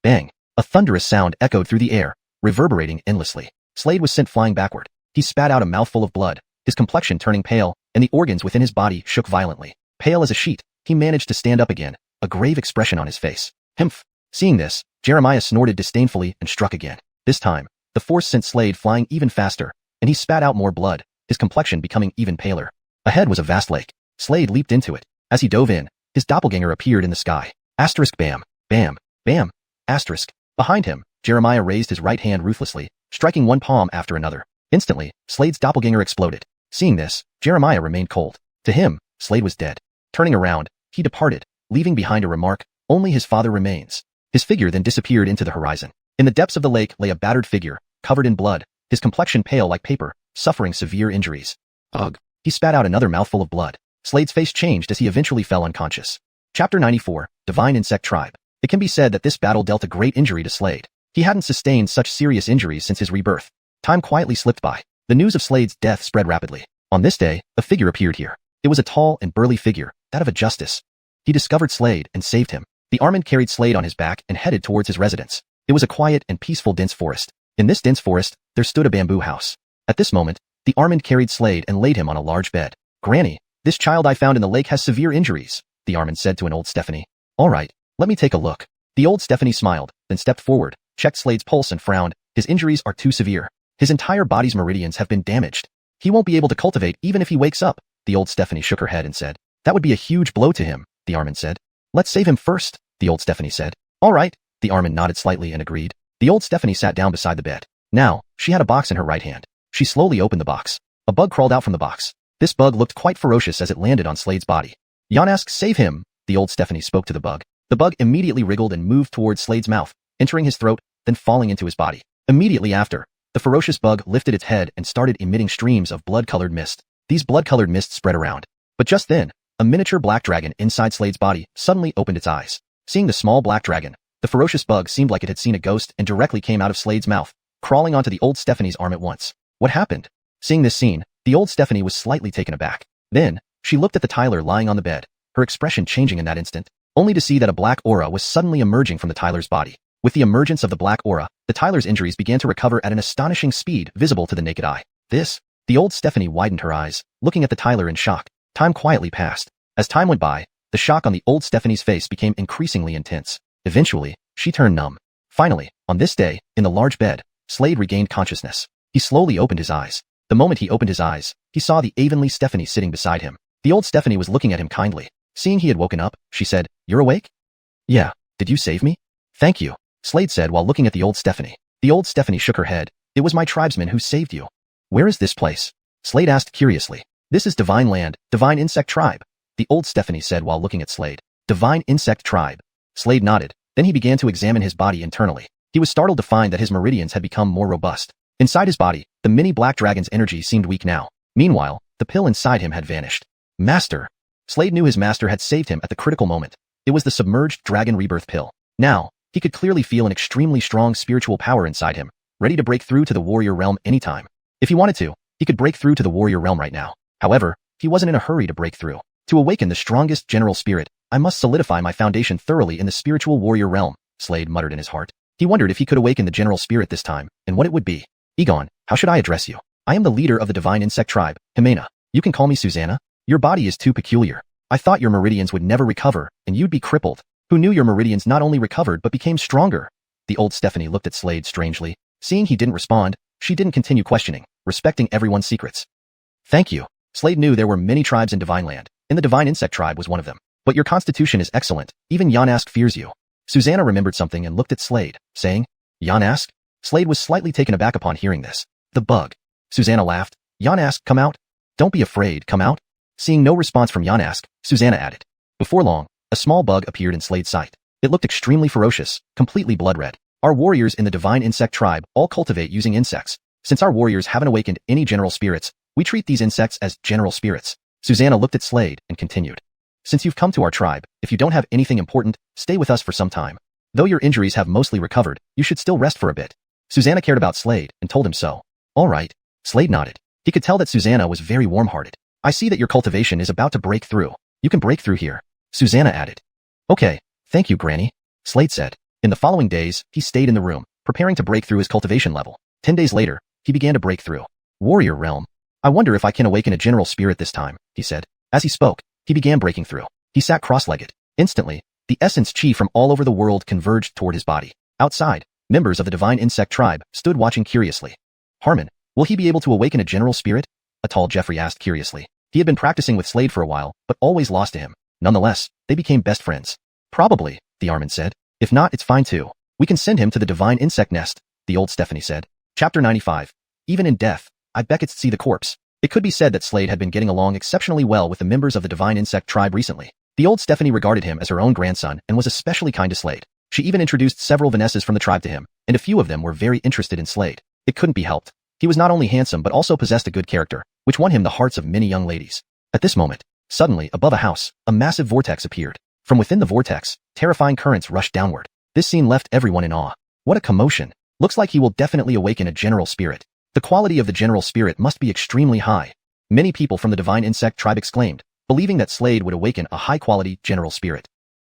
Bang! A thunderous sound echoed through the air, reverberating endlessly. Slade was sent flying backward. He spat out a mouthful of blood, his complexion turning pale, and the organs within his body shook violently. Pale as a sheet, he managed to stand up again, a grave expression on his face. Himph! Seeing this, Jeremiah snorted disdainfully and struck again. This time, the force sent Slade flying even faster, and he spat out more blood, his complexion becoming even paler. Ahead was a vast lake. Slade leaped into it. As he dove in, his doppelganger appeared in the sky. Asterisk bam, bam, bam, asterisk. Behind him, Jeremiah raised his right hand ruthlessly, striking one palm after another. Instantly, Slade's doppelganger exploded. Seeing this, Jeremiah remained cold. To him, Slade was dead. Turning around, he departed, leaving behind a remark, only his father remains. His figure then disappeared into the horizon. In the depths of the lake lay a battered figure, covered in blood, his complexion pale like paper, suffering severe injuries. Ugh. He spat out another mouthful of blood. Slade's face changed as he eventually fell unconscious. Chapter 94, Divine Insect Tribe. It can be said that this battle dealt a great injury to Slade. He hadn't sustained such serious injuries since his rebirth. Time quietly slipped by. The news of Slade's death spread rapidly. On this day, a figure appeared here. It was a tall and burly figure, that of a justice. He discovered Slade and saved him. The Armand carried Slade on his back and headed towards his residence. It was a quiet and peaceful dense forest. In this dense forest, there stood a bamboo house. At this moment, the Armand carried Slade and laid him on a large bed. Granny, this child I found in the lake has severe injuries, the Armand said to an old Stephanie. All right, let me take a look. The old Stephanie smiled, then stepped forward, checked Slade's pulse and frowned. His injuries are too severe. His entire body's meridians have been damaged. He won't be able to cultivate even if he wakes up. The old Stephanie shook her head and said, that would be a huge blow to him, the Armand said. Let's save him first, the old Stephanie said. All right, the Armand nodded slightly and agreed. The old Stephanie sat down beside the bed. Now, she had a box in her right hand. She slowly opened the box. A bug crawled out from the box. This bug looked quite ferocious as it landed on Slade's body. Yanask, save him, the old Stephanie spoke to the bug. The bug immediately wriggled and moved towards Slade's mouth, entering his throat, then falling into his body. Immediately after, the ferocious bug lifted its head and started emitting streams of blood-colored mist. These blood-colored mists spread around. But just then, a miniature black dragon inside Slade's body suddenly opened its eyes. Seeing the small black dragon, the ferocious bug seemed like it had seen a ghost and directly came out of Slade's mouth, crawling onto the old Stephanie's arm at once. What happened? Seeing this scene, the old Stephanie was slightly taken aback. Then, she looked at the Tyler lying on the bed, her expression changing in that instant, only to see that a black aura was suddenly emerging from the Tyler's body. With the emergence of the black aura, the Tyler's injuries began to recover at an astonishing speed visible to the naked eye. The old Stephanie widened her eyes, looking at the Tyler in shock. Time quietly passed. As time went by, the shock on the old Stephanie's face became increasingly intense. Eventually, she turned numb. Finally, on this day, in the large bed, Slade regained consciousness. He slowly opened his eyes. The moment he opened his eyes, he saw the Avonlea Stephanie sitting beside him. The old Stephanie was looking at him kindly. Seeing he had woken up, she said, "You're awake?" "Yeah. Did you save me?" "Thank you," Slade said while looking at the old Stephanie. The old Stephanie shook her head. "It was my tribesmen who saved you." "Where is this place?" Slade asked curiously. "This is Divine Land, Divine Insect Tribe," the old Stephanie said while looking at Slade. "Divine Insect Tribe." Slade nodded. Then he began to examine his body internally. He was startled to find that his meridians had become more robust. Inside his body, the mini black dragon's energy seemed weak now. Meanwhile, the pill inside him had vanished. Master. Slade knew his master had saved him at the critical moment. It was the submerged dragon rebirth pill. Now, he could clearly feel an extremely strong spiritual power inside him, ready to break through to the warrior realm anytime. If he wanted to, He could break through to the warrior realm right now. However, he wasn't in a hurry to break through. To awaken the strongest general spirit, I must solidify my foundation thoroughly in the spiritual warrior realm, Slade muttered in his heart. He wondered if he could awaken the general spirit this time, and what it would be. Egon, how should I address you? I am the leader of the divine insect tribe, Jimena. You can call me Susanna. Your body is too peculiar. I thought your meridians would never recover, and you'd be crippled. Who knew your meridians not only recovered but became stronger? The old Stephanie looked at Slade strangely. Seeing he didn't respond, she didn't continue questioning, respecting everyone's secrets. Thank you. Slade knew there were many tribes in Divine Land, and the divine insect tribe was one of them. But your constitution is excellent, even Yanask fears you. Susanna remembered something and looked at Slade, saying, Yanask? Slade was slightly taken aback upon hearing this. The bug. Susanna laughed. Yanask, come out. Don't be afraid, come out. Seeing no response from Yanask, Susanna added. Before long, a small bug appeared in Slade's sight. It looked extremely ferocious, completely blood red. Our warriors in the divine insect tribe all cultivate using insects. Since our warriors haven't awakened any general spirits, we treat these insects as general spirits. Susanna looked at Slade and continued. Since you've come to our tribe, if you don't have anything important, stay with us for some time. Though your injuries have mostly recovered, you should still rest for a bit. Susanna cared about Slade and told him so. All right. Slade nodded. He could tell that Susanna was very warm-hearted. I see that your cultivation is about to break through. You can break through here. Susanna added. Okay, thank you, Granny. Slade said. In the following days, he stayed in the room, preparing to break through his cultivation level. 10 days later, he began to break through. Warrior realm. I wonder if I can awaken a general spirit this time, he said. As he spoke, he began breaking through. He sat cross-legged. Instantly, the essence chi from all over the world converged toward his body. Outside, members of the divine insect tribe stood watching curiously. Harmon, will he be able to awaken a general spirit? A tall Jeffrey asked curiously. He had been practicing with Slade for a while, but always lost to him. Nonetheless, they became best friends. Probably, the Armin said. If not, it's fine too. We can send him to the divine insect nest, the old Stephanie said. Chapter 95. Even in death, I beckett see the corpse. It could be said that Slade had been getting along exceptionally well with the members of the divine insect tribe recently. The old Stephanie regarded him as her own grandson and was especially kind to Slade. She even introduced several Vanessas from the tribe to him, and a few of them were very interested in Slade. It couldn't be helped. He was not only handsome but also possessed a good character, which won him the hearts of many young ladies. At this moment, suddenly, above a house, a massive vortex appeared. From within the vortex, terrifying currents rushed downward. This scene left everyone in awe. What a commotion. Looks like he will definitely awaken a general spirit. The quality of the general spirit must be extremely high. Many people from the divine insect tribe exclaimed, believing that Slade would awaken a high-quality general spirit.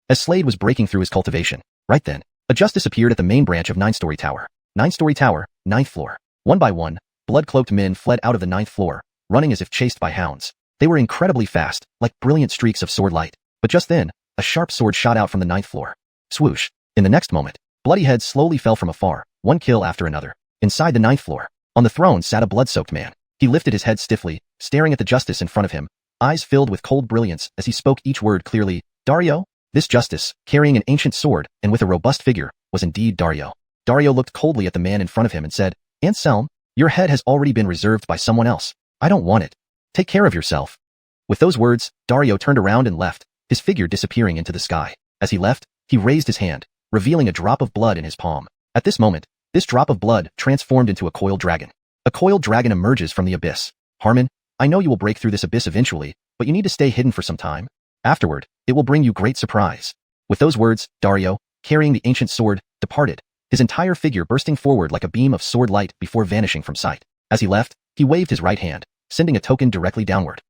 As Slade was breaking through his cultivation, right then, a justice appeared at the main branch of 9-story tower. 9-story tower, 9th floor. One by one, blood-cloaked men fled out of the 9th floor, running as if chased by hounds. They were incredibly fast, like brilliant streaks of sword light. But just then, a sharp sword shot out from the 9th floor. Swoosh. In the next moment, bloody heads slowly fell from afar, one kill after another. Inside the 9th floor, on the throne sat a blood-soaked man. He lifted his head stiffly, staring at the justice in front of him, eyes filled with cold brilliance as he spoke each word clearly. Dario? This justice, carrying an ancient sword and with a robust figure, was indeed Dario. Dario looked coldly at the man in front of him and said, Anselm, your head has already been reserved by someone else. I don't want it. Take care of yourself. With those words, Dario turned around and left, his figure disappearing into the sky. As he left, he raised his hand, revealing a drop of blood in his palm. At this moment, this drop of blood transformed into a coiled dragon. A coiled dragon emerges from the abyss. Harmon, I know you will break through this abyss eventually, but you need to stay hidden for some time. Afterward, it will bring you great surprise. With those words, Dario, carrying the ancient sword, departed, his entire figure bursting forward like a beam of sword light before vanishing from sight. As he left, he waved his right hand, sending a token directly downward.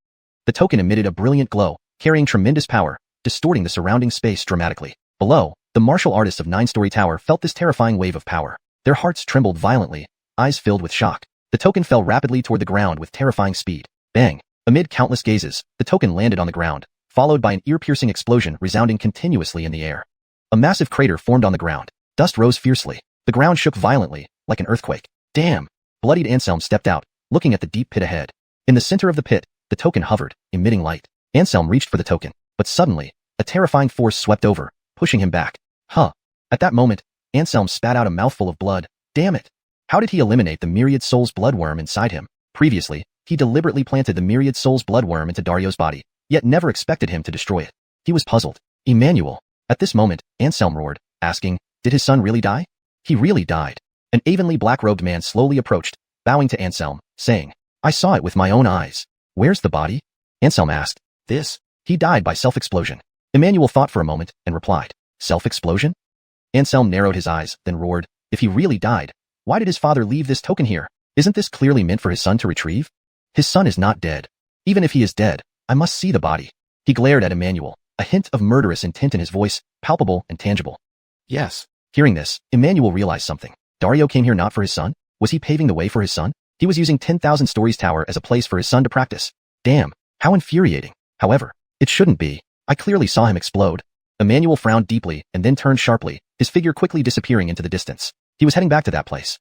The token emitted a brilliant glow, carrying tremendous power, distorting the surrounding space dramatically. Below, the martial artists of 9-story tower felt this terrifying wave of power. Their hearts trembled violently, eyes filled with shock. The token fell rapidly toward the ground with terrifying speed. Bang! Amid countless gazes, the token landed on the ground, followed by an ear-piercing explosion resounding continuously in the air. A massive crater formed on the ground. Dust rose fiercely. The ground shook violently, like an earthquake. Damn! Bloodied Anselm stepped out, looking at the deep pit ahead. In the center of the pit, the token hovered, emitting light. Anselm reached for the token, but suddenly, a terrifying force swept over, pushing him back. Huh. At that moment, Anselm spat out a mouthful of blood. Damn it! How did he eliminate the Myriad Soul's bloodworm inside him? Previously, he deliberately planted the Myriad Soul's bloodworm into Dario's body, yet never expected him to destroy it. He was puzzled. Emmanuel. At this moment, Anselm roared, asking, did his son really die? He really died. An avonly black-robed man slowly approached, bowing to Anselm, saying, I saw it with my own eyes. Where's the body? Anselm asked. This. He died by self-explosion. Emmanuel thought for a moment and replied, self-explosion? Anselm narrowed his eyes, then roared, if he really died, why did his father leave this token here? Isn't this clearly meant for his son to retrieve? His son is not dead. Even if he is dead, I must see the body. He glared at Emmanuel, a hint of murderous intent in his voice, palpable and tangible. Yes. Hearing this, Emmanuel realized something. Dario came here not for his son? Was he paving the way for his son? He was using 10,000 Stories Tower as a place for his son to practice. Damn, how infuriating. However, it shouldn't be. I clearly saw him explode. Emmanuel frowned deeply and then turned sharply, his figure quickly disappearing into the distance. He was heading back to that place.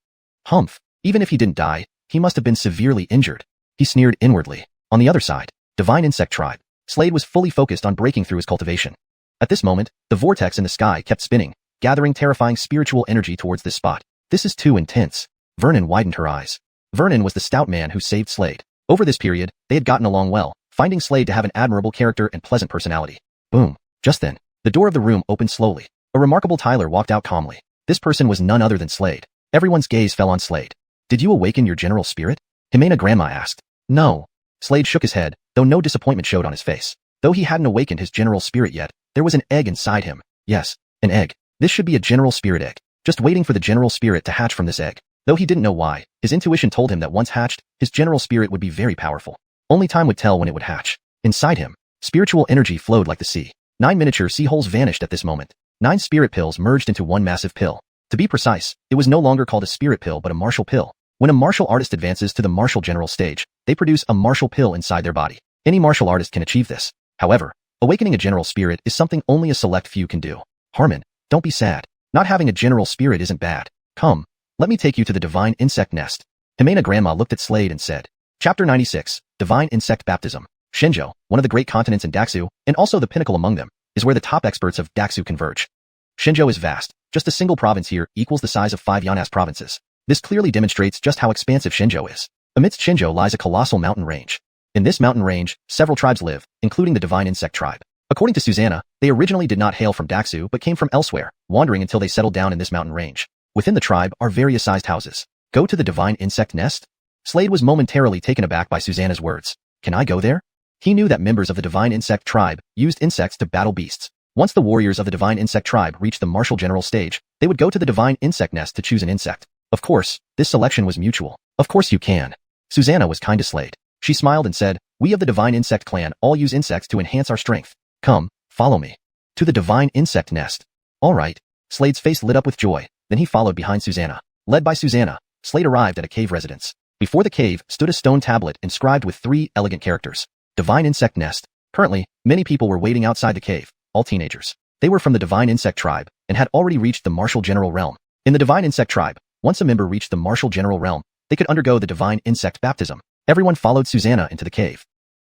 Humph, even if he didn't die, he must have been severely injured. He sneered inwardly. On the other side, Divine Insect Tribe. Slade was fully focused on breaking through his cultivation. At this moment, the vortex in the sky kept spinning, gathering terrifying spiritual energy towards this spot. This is too intense. Vernon widened her eyes. Vernon was the stout man who saved Slade. Over this period, they had gotten along well, finding Slade to have an admirable character and pleasant personality. Boom. Just then, the door of the room opened slowly. A remarkable Tyler walked out calmly. This person was none other than Slade. Everyone's gaze fell on Slade. Did you awaken your general spirit? Jimena Grandma asked. No. Slade shook his head, though no disappointment showed on his face. Though he hadn't awakened his general spirit yet, there was an egg inside him. Yes, an egg. This should be a general spirit egg. Just waiting for the general spirit to hatch from this egg. Though he didn't know why, his intuition told him that once hatched, his general spirit would be very powerful. Only time would tell when it would hatch. Inside him, spiritual energy flowed like the sea. 9 miniature sea holes vanished at this moment. 9 spirit pills merged into one massive pill. To be precise, it was no longer called a spirit pill but a martial pill. When a martial artist advances to the martial general stage, they produce a martial pill inside their body. Any martial artist can achieve this. However, awakening a general spirit is something only a select few can do. Harmon, don't be sad. Not having a general spirit isn't bad. Come, let me take you to the Divine Insect Nest. Jimena Grandma looked at Slade and said, Chapter 96, Divine Insect Baptism. Shenzhou, one of the great continents in Daxu, and also the pinnacle among them, is where the top experts of Daxu converge. Shenzhou is vast. Just a single province here equals the size of 5 Yanas provinces. This clearly demonstrates just how expansive Shenzhou is. Amidst Shenzhou lies a colossal mountain range. In this mountain range, several tribes live, including the Divine Insect Tribe. According to Susanna, they originally did not hail from Daxu but came from elsewhere, wandering until they settled down in this mountain range. Within the tribe are various sized houses. Go to the Divine Insect Nest? Slade was momentarily taken aback by Susanna's words. Can I go there? He knew that members of the Divine Insect Tribe used insects to battle beasts. Once the warriors of the Divine Insect Tribe reached the martial general stage, they would go to the Divine Insect Nest to choose an insect. Of course, this selection was mutual. Of course you can. Susanna was kind to Slade. She smiled and said, We of the Divine Insect Clan all use insects to enhance our strength. Come, follow me. To the Divine Insect Nest. All right. Slade's face lit up with joy, then he followed behind Susanna. Led by Susanna, Slade arrived at a cave residence. Before the cave stood a stone tablet inscribed with 3 elegant characters. Divine Insect Nest. Currently, many people were waiting outside the cave, all teenagers. They were from the Divine Insect Tribe and had already reached the martial general realm. In the Divine Insect Tribe, once a member reached the martial general realm, they could undergo the Divine Insect Baptism. Everyone followed Susanna into the cave.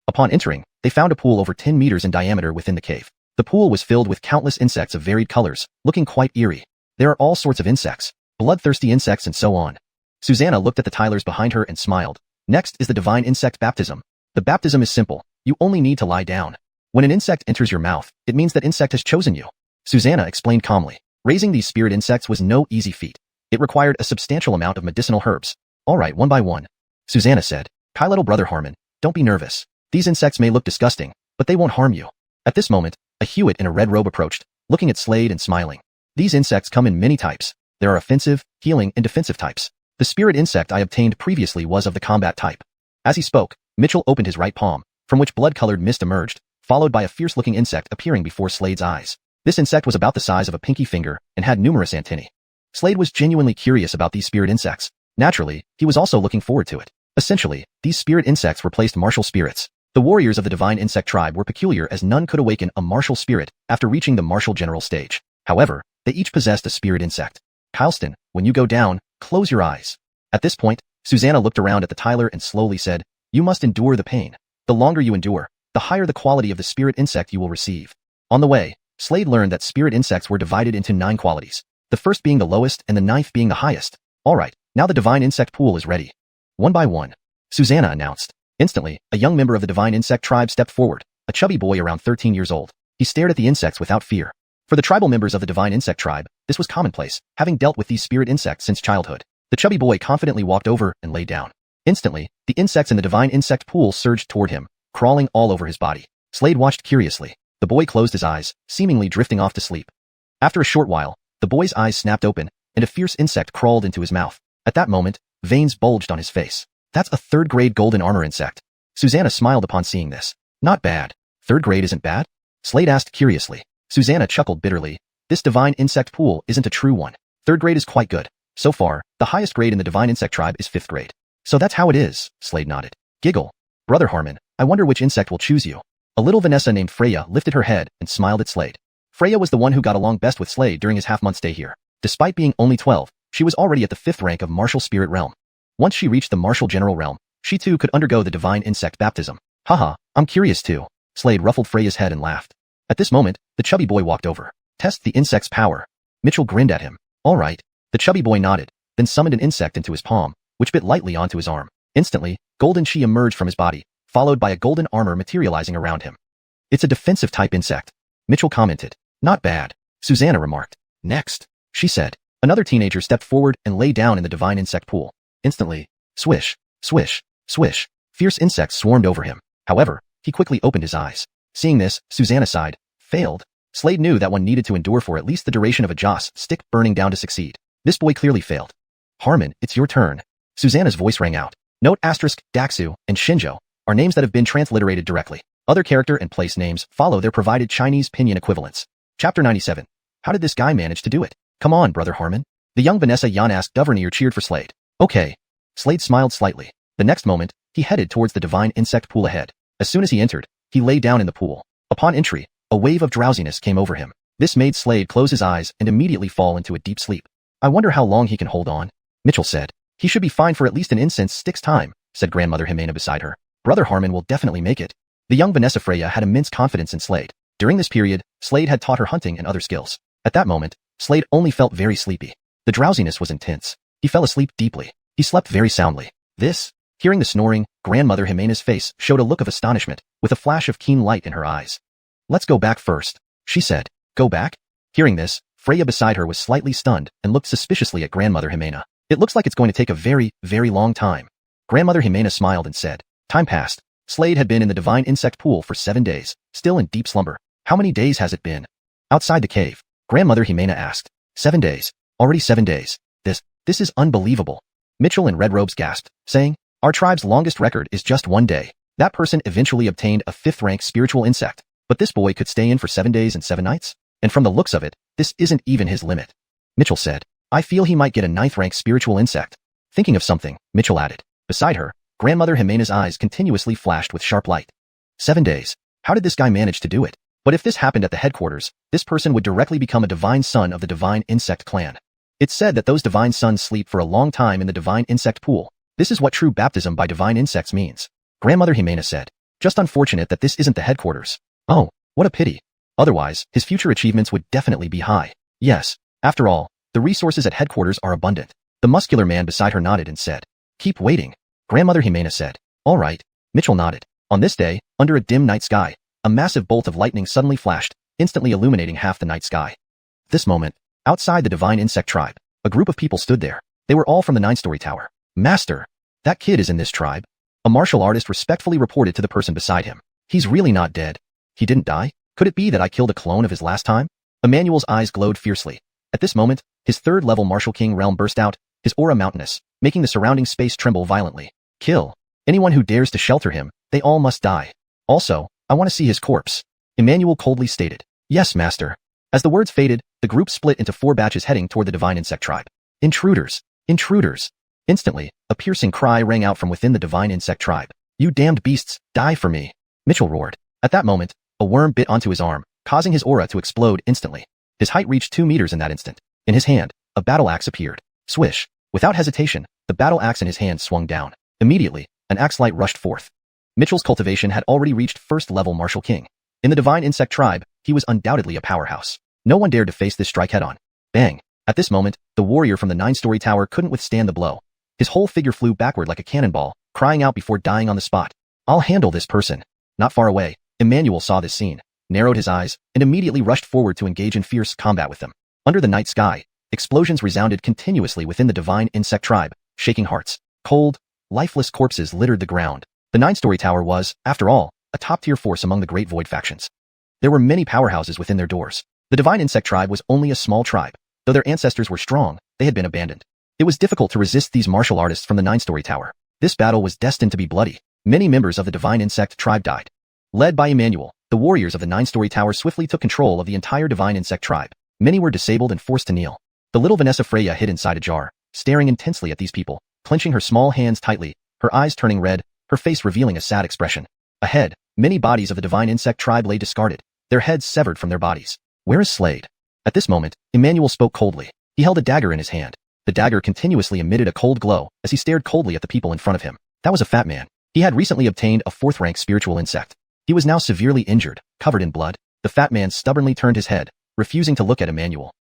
Upon entering, they found a pool over 10 meters in diameter within the cave. The pool was filled with countless insects of varied colors, looking quite eerie. There are all sorts of insects, bloodthirsty insects and so on. Susanna looked at the tilers behind her and smiled. Next is the Divine Insect Baptism. The baptism is simple. You only need to lie down. When an insect enters your mouth, it means that insect has chosen you. Susanna explained calmly. Raising these spirit insects was no easy feat. It required a substantial amount of medicinal herbs. All right, one by one. Susanna said, Kai little brother Harmon, don't be nervous. These insects may look disgusting, but they won't harm you. At this moment, a Hewitt in a red robe approached, looking at Slade and smiling. These insects come in many types. There are offensive, healing, and defensive types. The spirit insect I obtained previously was of the combat type. As he spoke, Mitchell opened his right palm, from which blood-colored mist emerged, followed by a fierce-looking insect appearing before Slade's eyes. This insect was about the size of a pinky finger and had numerous antennae. Slade was genuinely curious about these spirit insects. Naturally, he was also looking forward to it. Essentially, these spirit insects replaced martial spirits. The warriors of the Divine Insect Tribe were peculiar as none could awaken a martial spirit after reaching the martial general stage. However, they each possessed a spirit insect. Kylston, when you go down, close your eyes. At this point, Susanna looked around at the Tyler and slowly said, You must endure the pain. The longer you endure, the higher the quality of the spirit insect you will receive. On the way, Slade learned that spirit insects were divided into 9 qualities, the first being the lowest and the 9th being the highest. All right, now the Divine Insect Pool is ready. One by one, Susanna announced. Instantly, a young member of the Divine Insect Tribe stepped forward, a chubby boy around 13 years old. He stared at the insects without fear. For the tribal members of the Divine Insect Tribe, this was commonplace, having dealt with these spirit insects since childhood. The chubby boy confidently walked over and lay down. Instantly, the insects in the Divine Insect Pool surged toward him, crawling all over his body. Slade watched curiously. The boy closed his eyes, seemingly drifting off to sleep. After a short while, the boy's eyes snapped open, and a fierce insect crawled into his mouth. At that moment, veins bulged on his face. That's a 3rd grade golden armor insect. Susanna smiled upon seeing this. Not bad. 3rd grade isn't bad? Slade asked curiously. Susanna chuckled bitterly. This divine insect pool isn't a true one. 3rd grade is quite good. So far, the highest grade in the divine insect tribe is 5th grade. So that's how it is, Slade nodded. Giggle. Brother Harmon, I wonder which insect will choose you. A little Vanessa named Freya lifted her head and smiled at Slade. Freya was the one who got along best with Slade during his half-month stay here. Despite being only 12, she was already at the 5th rank of Martial Spirit Realm. Once she reached the Martial General Realm, she too could undergo the divine insect baptism. Haha, I'm curious too. Slade ruffled Freya's head and laughed. At this moment, the chubby boy walked over. Test the insect's power. Mitchell grinned at him. All right. The chubby boy nodded, then summoned an insect into his palm, which bit lightly onto his arm. Instantly, golden chi emerged from his body, followed by a golden armor materializing around him. It's a defensive type insect. Mitchell commented. Not bad. Susanna remarked. Next, she said. Another teenager stepped forward and lay down in the divine insect pool. Instantly, swish, swish, swish, fierce insects swarmed over him. However, he quickly opened his eyes. Seeing this, Susanna sighed. Failed. Slade knew that one needed to endure for at least the duration of a joss stick burning down to succeed. This boy clearly failed. Harmon, it's your turn. Susanna's voice rang out. Note asterisk, Daxu, and Shinjo are names that have been transliterated directly. Other character and place names follow their provided Chinese pinyin equivalents. Chapter 97. How did this guy manage to do it? Come on, Brother Harmon. The young Vanessa Yan asked. Duvernir cheered for Slade. Okay. Slade smiled slightly. The next moment, he headed towards the divine insect pool ahead. As soon as he entered, he lay down in the pool. Upon entry, a wave of drowsiness came over him. This made Slade close his eyes and immediately fall into a deep sleep. I wonder how long he can hold on. Mitchell said. He should be fine for at least an incense stick's time, said Grandmother Jimena beside her. Brother Harmon will definitely make it. The young Vanessa Freya had immense confidence in Slade. During this period, Slade had taught her hunting and other skills. At that moment, Slade only felt very sleepy. The drowsiness was intense. He fell asleep deeply. He slept very soundly. Hearing the snoring, Grandmother Jimena's face showed a look of astonishment, with a flash of keen light in her eyes. Let's go back first, she said. Go back? Hearing this, Freya beside her was slightly stunned and looked suspiciously at Grandmother Jimena. It looks like it's going to take a very, very long time. Grandmother Jimena smiled and said. Time passed. Slade had been in the divine insect pool for 7 days, still in deep slumber. How many days has it been? Outside the cave, Grandmother Jimena asked. 7 days. Already 7 days. This is unbelievable. Mitchell and Red Robes gasped, saying, our tribe's longest record is just 1 day. That person eventually obtained a 5th rank spiritual insect, but this boy could stay in for 7 days and 7 nights? And from the looks of it, this isn't even his limit. Mitchell said, I feel he might get a 9th rank spiritual insect. Thinking of something, Mitchell added. Beside her, Grandmother Jimena's eyes continuously flashed with sharp light. 7 days. How did this guy manage to do it? But if this happened at the headquarters, this person would directly become a divine son of the divine insect clan. It's said that those divine sons sleep for a long time in the divine insect pool. This is what true baptism by divine insects means. Grandmother Jimena said. Just unfortunate that this isn't the headquarters. Oh, what a pity. Otherwise, his future achievements would definitely be high. Yes, after all, the resources at headquarters are abundant. The muscular man beside her nodded and said. Keep waiting. Grandmother Jimena said. All right. Mitchell nodded. On this day, under a dim night sky, a massive bolt of lightning suddenly flashed, instantly illuminating half the night sky. This moment, outside the divine insect tribe, a group of people stood there. They were all from the 9-story tower. Master, that kid is in this tribe. A martial artist respectfully reported to the person beside him. He's really not dead. He didn't die? Could it be that I killed a clone of his last time? Emmanuel's eyes glowed fiercely. At this moment, his 3rd level martial king realm burst out, his aura mountainous, making the surrounding space tremble violently. Kill. Anyone who dares to shelter him, they all must die. Also, I want to see his corpse. Emmanuel coldly stated. Yes, master. As the words faded, the group split into 4 batches heading toward the divine insect tribe. Intruders! Intruders! Instantly, a piercing cry rang out from within the divine insect tribe. You damned beasts, die for me! Mitchell roared. At that moment, a worm bit onto his arm, causing his aura to explode instantly. His height reached 2 meters in that instant. In his hand, a battle axe appeared. Swish! Without hesitation, the battle axe in his hand swung down. Immediately, an axe light rushed forth. Mitchell's cultivation had already reached 1st level martial king. In the divine insect tribe, he was undoubtedly a powerhouse. No one dared to face this strike head-on. Bang! At this moment, the warrior from the 9-story tower couldn't withstand the blow. His whole figure flew backward like a cannonball, crying out before dying on the spot. I'll handle this person. Not far away, Emmanuel saw this scene, narrowed his eyes, and immediately rushed forward to engage in fierce combat with them. Under the night sky, explosions resounded continuously within the divine insect tribe, shaking hearts. Cold, lifeless corpses littered the ground. The 9-story tower was, after all, a top-tier force among the Great Void factions. There were many powerhouses within their doors. The divine insect tribe was only a small tribe. Though their ancestors were strong, they had been abandoned. It was difficult to resist these martial artists from the 9-story tower. This battle was destined to be bloody. Many members of the divine insect tribe died. Led by Emmanuel, the warriors of the 9-story tower swiftly took control of the entire divine insect tribe. Many were disabled and forced to kneel. The little Vanessa Freya hid inside a jar, staring intensely at these people, clenching her small hands tightly, her eyes turning red, her face revealing a sad expression. Ahead, many bodies of the divine insect tribe lay discarded, their heads severed from their bodies. Where is Slade? At this moment, Emmanuel spoke coldly. He held a dagger in his hand. The dagger continuously emitted a cold glow as he stared coldly at the people in front of him. That was a fat man. He had recently obtained a 4th-rank spiritual insect. He was now severely injured, covered in blood. The fat man stubbornly turned his head, refusing to look at Emmanuel.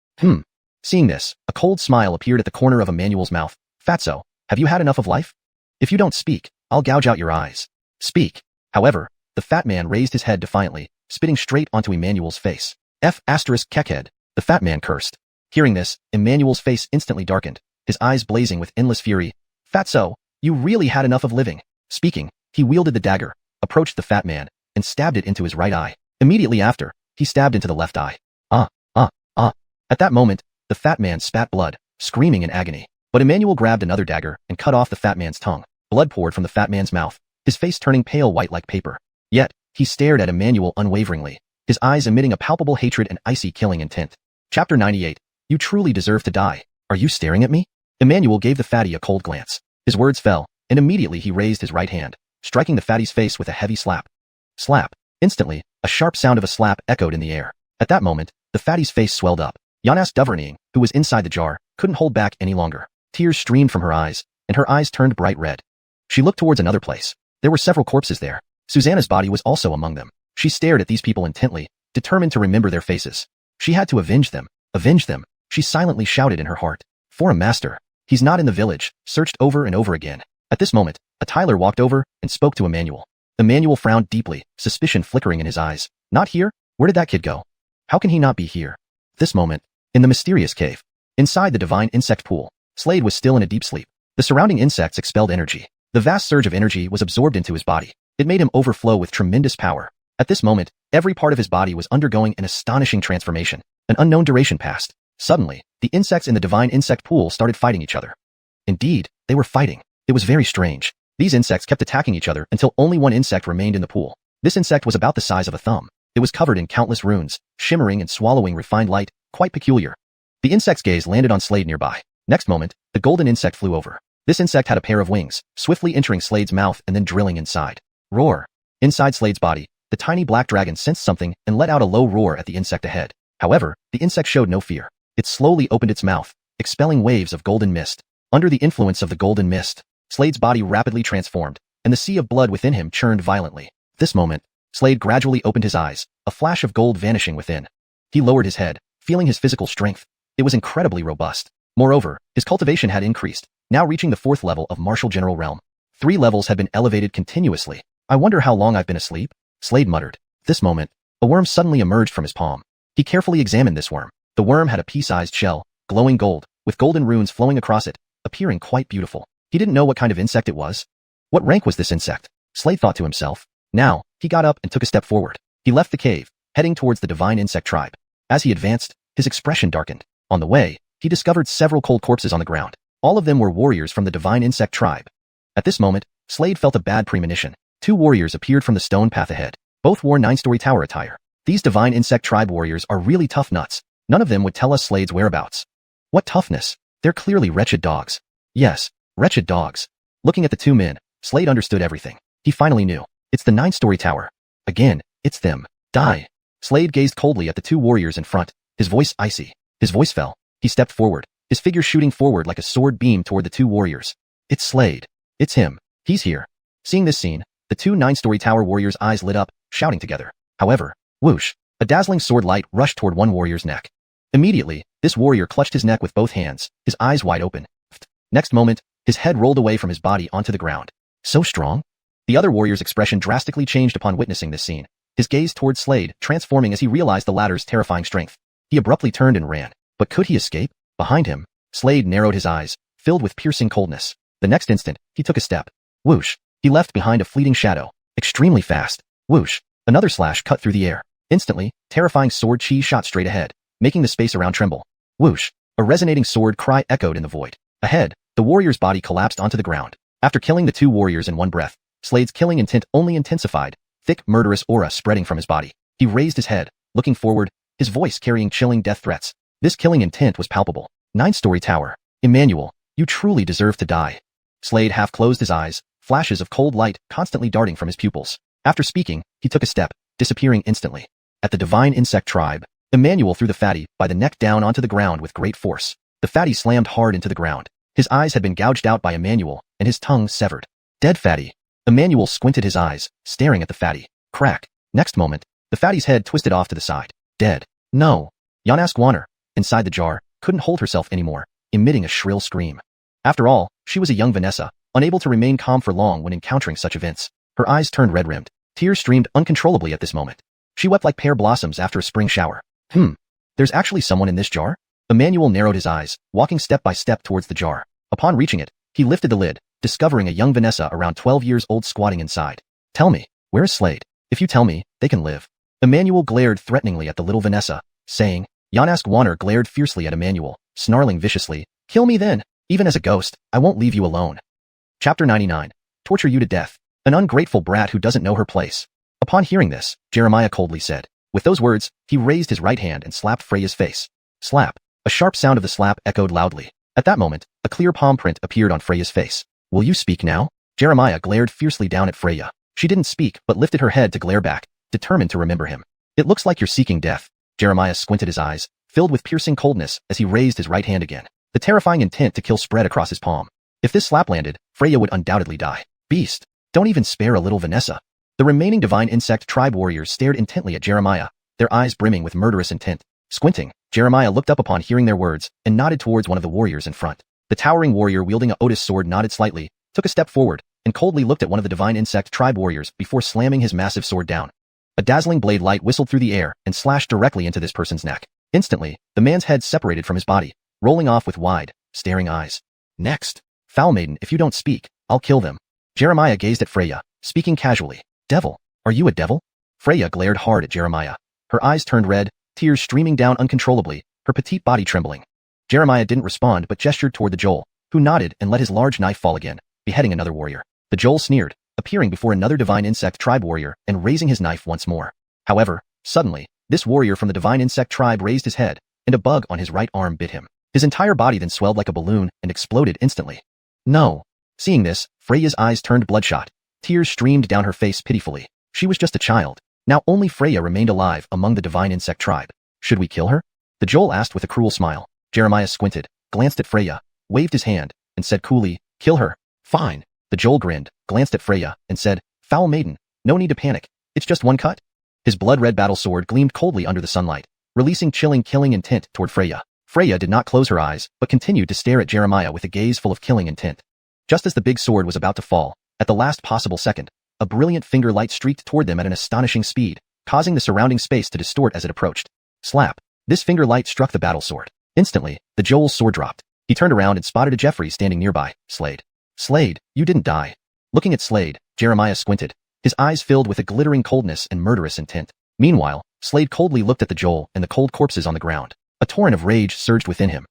Seeing this, a cold smile appeared at the corner of Emmanuel's mouth. Fatso, have you had enough of life? If you don't speak, I'll gouge out your eyes. Speak. However, the fat man raised his head defiantly, spitting straight onto Emmanuel's face. F***keckhead, the fat man cursed. Hearing this, Emmanuel's face instantly darkened, his eyes blazing with endless fury. Fatso, you really had enough of living. Speaking, he wielded the dagger, approached the fat man, and stabbed it into his right eye. Immediately after, he stabbed into the left eye. At that moment, the fat man spat blood, screaming in agony. But Emmanuel grabbed another dagger and cut off the fat man's tongue. Blood poured from the fat man's mouth, his face turning pale white like paper. Yet, he stared at Emmanuel unwaveringly, his eyes emitting a palpable hatred and icy killing intent. Chapter 98. You truly deserve to die. Are you staring at me? Emmanuel gave the fatty a cold glance. His words fell, and immediately he raised his right hand, striking the fatty's face with a heavy slap. Slap. Instantly, a sharp sound of a slap echoed in the air. At that moment, the fatty's face swelled up. Yanas Duvernying, who was inside the jar, couldn't hold back any longer. Tears streamed from her eyes, and her eyes turned bright red. She looked towards another place. There were several corpses there. Susanna's body was also among them. She stared at these people intently, determined to remember their faces. She had to avenge them. Avenge them, she silently shouted in her heart. For a master. He's not in the village, searched over and over again. At this moment, a Tyler walked over and spoke to Emmanuel. Emmanuel frowned deeply, suspicion flickering in his eyes. Not here? Where did that kid go? How can he not be here? This moment, in the mysterious cave, inside the divine insect pool, Slade was still in a deep sleep. The surrounding insects expelled energy. The vast surge of energy was absorbed into his body. It made him overflow with tremendous power. At this moment, every part of his body was undergoing an astonishing transformation. An unknown duration passed. Suddenly, the insects in the divine insect pool started fighting each other. Indeed, they were fighting. It was very strange. These insects kept attacking each other until only one insect remained in the pool. This insect was about the size of a thumb. It was covered in countless runes, shimmering and swallowing refined light, quite peculiar. The insect's gaze landed on Slade nearby. Next moment, the golden insect flew over. This insect had a pair of wings, swiftly entering Slade's mouth and then drilling inside. Roar. Inside Slade's body, the tiny black dragon sensed something and let out a low roar at the insect ahead. However, the insect showed no fear. It slowly opened its mouth, expelling waves of golden mist. Under the influence of the golden mist, Slade's body rapidly transformed, and the sea of blood within him churned violently. This moment, Slade gradually opened his eyes, a flash of gold vanishing within. He lowered his head, feeling his physical strength. It was incredibly robust. Moreover, his cultivation had increased, now reaching the 4th level of Martial General Realm. 3 levels had been elevated continuously. I wonder how long I've been asleep? Slade muttered. This moment, a worm suddenly emerged from his palm. He carefully examined this worm. The worm had a pea-sized shell, glowing gold, with golden runes flowing across it, appearing quite beautiful. He didn't know what kind of insect it was. What rank was this insect? Slade thought to himself. Now, he got up and took a step forward. He left the cave, heading towards the divine insect tribe. As he advanced, his expression darkened. On the way, he discovered several cold corpses on the ground. All of them were warriors from the divine insect tribe. At this moment, Slade felt a bad premonition. 2 warriors appeared from the stone path ahead. Both wore 9-story tower attire. These divine insect tribe warriors are really tough nuts. None of them would tell us Slade's whereabouts. What toughness! They're clearly wretched dogs. Yes, wretched dogs. Looking at the 2 men, Slade understood everything. He finally knew. It's the 9-story tower. Again, it's them. Die. Slade gazed coldly at the 2 warriors in front, his voice icy. His voice fell. He stepped forward, his figure shooting forward like a sword beam toward the 2 warriors. It's Slade. It's him. He's here. Seeing this scene, the 2 9-story tower warriors' eyes lit up, shouting together. However, whoosh, a dazzling sword light rushed toward one warrior's neck. Immediately, this warrior clutched his neck with both hands, his eyes wide open. Next moment, his head rolled away from his body onto the ground. So strong? The other warrior's expression drastically changed upon witnessing this scene, his gaze toward Slade transforming as he realized the latter's terrifying strength. He abruptly turned and ran. But could he escape? Behind him, Slade narrowed his eyes, filled with piercing coldness. The next instant, he took a step. Whoosh! He left behind a fleeting shadow. Extremely fast. Whoosh! Another slash cut through the air. Instantly, terrifying sword chi shot straight ahead, making the space around tremble. Whoosh! A resonating sword cry echoed in the void. Ahead, the warrior's body collapsed onto the ground. After killing the two warriors in one breath, Slade's killing intent only intensified, thick, murderous aura spreading from his body. He raised his head, looking forward, his voice carrying chilling death threats. This killing intent was palpable. 9-story tower. Emmanuel, you truly deserve to die. Slade half closed his eyes, flashes of cold light constantly darting from his pupils. After speaking, he took a step, disappearing instantly. At the divine insect tribe, Emmanuel threw the fatty by the neck down onto the ground with great force. The fatty slammed hard into the ground. His eyes had been gouged out by Emmanuel, and his tongue severed. Dead fatty. Emmanuel squinted his eyes, staring at the fatty. Crack. Next moment, the fatty's head twisted off to the side. Dead. No. Xuanhuan, inside the jar, couldn't hold herself anymore, emitting a shrill scream. After all, she was a young Vanessa, unable to remain calm for long when encountering such events. Her eyes turned red-rimmed. Tears streamed uncontrollably at this moment. She wept like pear blossoms after a spring shower. There's actually someone in this jar? Emmanuel narrowed his eyes, walking step by step towards the jar. Upon reaching it, he lifted the lid, discovering a young Vanessa around 12 years old squatting inside. Tell me, where is Slade? If you tell me, they can live. Emmanuel glared threateningly at the little Vanessa, saying. Xuanhuan glared fiercely at Emmanuel, snarling viciously. Kill me then. Even as a ghost, I won't leave you alone. Chapter 99. Torture you to death. An ungrateful brat who doesn't know her place. Upon hearing this, Jeremiah coldly said. With those words, he raised his right hand and slapped Freya's face. Slap. A sharp sound of the slap echoed loudly. At that moment, a clear palm print appeared on Freya's face. Will you speak now? Jeremiah glared fiercely down at Freya. She didn't speak but lifted her head to glare back, determined to remember him. It looks like you're seeking death. Jeremiah squinted his eyes, filled with piercing coldness as he raised his right hand again. The terrifying intent to kill spread across his palm. If this slap landed, Freya would undoubtedly die. Beast. Don't even spare a little Vanessa. The remaining divine insect tribe warriors stared intently at Jeremiah, their eyes brimming with murderous intent. Squinting, Jeremiah looked up upon hearing their words and nodded towards one of the warriors in front. The towering warrior wielding a Otis sword nodded slightly, took a step forward, and coldly looked at one of the divine insect tribe warriors before slamming his massive sword down. A dazzling blade light whistled through the air and slashed directly into this person's neck. Instantly, the man's head separated from his body, rolling off with wide, staring eyes. Next. Foul maiden, if you don't speak, I'll kill them. Jeremiah gazed at Freya, speaking casually. Devil, are you a devil? Freya glared hard at Jeremiah. Her eyes turned red, tears streaming down uncontrollably, her petite body trembling. Jeremiah didn't respond but gestured toward the Joel, who nodded and let his large knife fall again, beheading another warrior. The Joel sneered, appearing before another divine insect tribe warrior and raising his knife once more. However, suddenly, this warrior from the divine insect tribe raised his head, and a bug on his right arm bit him. His entire body then swelled like a balloon and exploded instantly. No. Seeing this, Freya's eyes turned bloodshot. Tears streamed down her face pitifully. She was just a child. Now only Freya remained alive among the divine insect tribe. Should we kill her? The Joel asked with a cruel smile. Jeremiah squinted, glanced at Freya, waved his hand, and said coolly, kill her. Fine. The Joel grinned, glanced at Freya, and said, foul maiden, no need to panic. It's just one cut. His blood-red battle sword gleamed coldly under the sunlight, releasing chilling killing intent toward Freya. Freya did not close her eyes, but continued to stare at Jeremiah with a gaze full of killing intent. Just as the big sword was about to fall, at the last possible second, a brilliant finger light streaked toward them at an astonishing speed, causing the surrounding space to distort as it approached. Slap. This finger light struck the battle sword. Instantly, the Joel's sword dropped. He turned around and spotted a Jeffrey standing nearby. Slade. Slade, you didn't die. Looking at Slade, Jeremiah squinted, his eyes filled with a glittering coldness and murderous intent. Meanwhile, Slade coldly looked at the Joel and the cold corpses on the ground. A torrent of rage surged within him.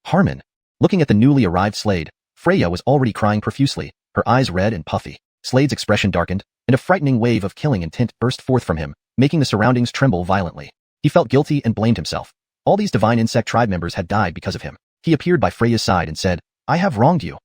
Harmon. Looking at the newly arrived Slade, Freya was already crying profusely, her eyes red and puffy. Slade's expression darkened, and a frightening wave of killing intent burst forth from him, making the surroundings tremble violently. He felt guilty and blamed himself. All these divine insect tribe members had died because of him. He appeared by Freya's side and said, I have wronged you.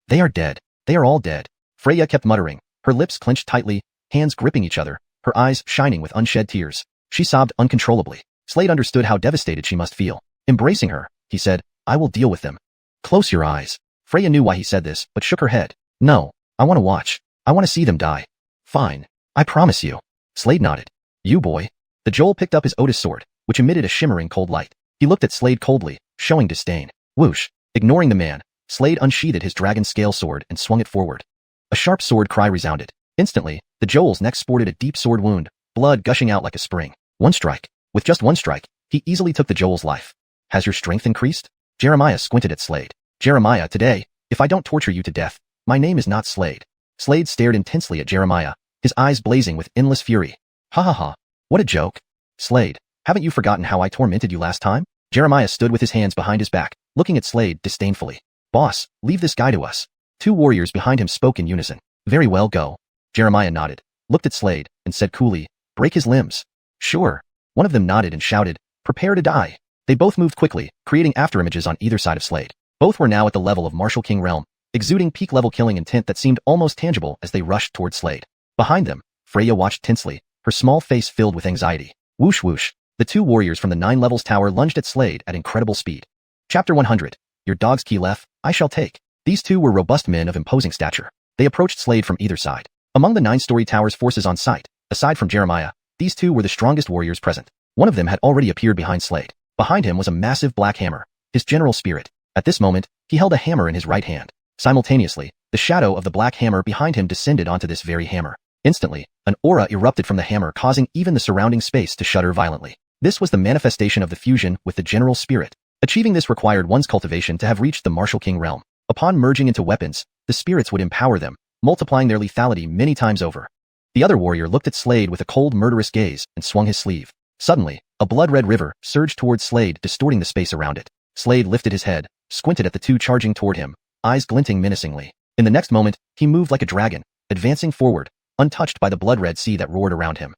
They are dead. They are all dead. Freya kept muttering, her lips clenched tightly, hands gripping each other, her eyes shining with unshed tears. She sobbed uncontrollably. Slade understood how devastated she must feel. Embracing her, he said, I will deal with them. Close your eyes. Freya knew why he said this, but shook her head. No, I want to watch. I want to see them die. Fine. I promise you. Slade nodded. You boy. The Joel picked up his Otis sword, which emitted a shimmering cold light. He looked at Slade coldly, showing disdain. Whoosh. Ignoring the man, Slade unsheathed his dragon scale sword and swung it forward. A sharp sword cry resounded. Instantly, the Joel's neck sported a deep sword wound, blood gushing out like a spring. One strike. With just one strike, he easily took the Joel's life. Has your strength increased? Jeremiah squinted at Slade. Jeremiah, today, if I don't torture you to death, my name is not Slade. Slade stared intensely at Jeremiah, his eyes blazing with endless fury. Ha ha ha. What a joke. Slade, haven't you forgotten how I tormented you last time? Jeremiah stood with his hands behind his back, looking at Slade disdainfully. Boss, leave this guy to us. Two warriors behind him spoke in unison. Very well, go. Jeremiah nodded, looked at Slade, and said coolly, break his limbs. Sure. One of them nodded and shouted, prepare to die. They both moved quickly, creating afterimages on either side of Slade. Both were now at the level of Martial King realm, exuding peak-level killing intent that seemed almost tangible as they rushed toward Slade. Behind them, Freya watched tensely, her small face filled with anxiety. Whoosh whoosh. The two warriors from the 9 levels tower lunged at Slade at incredible speed. Chapter 100. Your dog's key left, I shall take. These two were robust men of imposing stature. They approached Slade from either side. Among the 9-story tower's forces on site, aside from Jeremiah, these two were the strongest warriors present. One of them had already appeared behind Slade. Behind him was a massive black hammer, his general spirit. At this moment, he held a hammer in his right hand. Simultaneously, the shadow of the black hammer behind him descended onto this very hammer. Instantly, an aura erupted from the hammer, causing even the surrounding space to shudder violently. This was the manifestation of the fusion with the general spirit. Achieving this required one's cultivation to have reached the Martial King realm. Upon merging into weapons, the spirits would empower them, multiplying their lethality many times over. The other warrior looked at Slade with a cold, murderous gaze and swung his sleeve. Suddenly, a blood-red river surged towards Slade, distorting the space around it. Slade lifted his head, squinted at the two charging toward him, eyes glinting menacingly. In the next moment, he moved like a dragon, advancing forward, untouched by the blood-red sea that roared around him.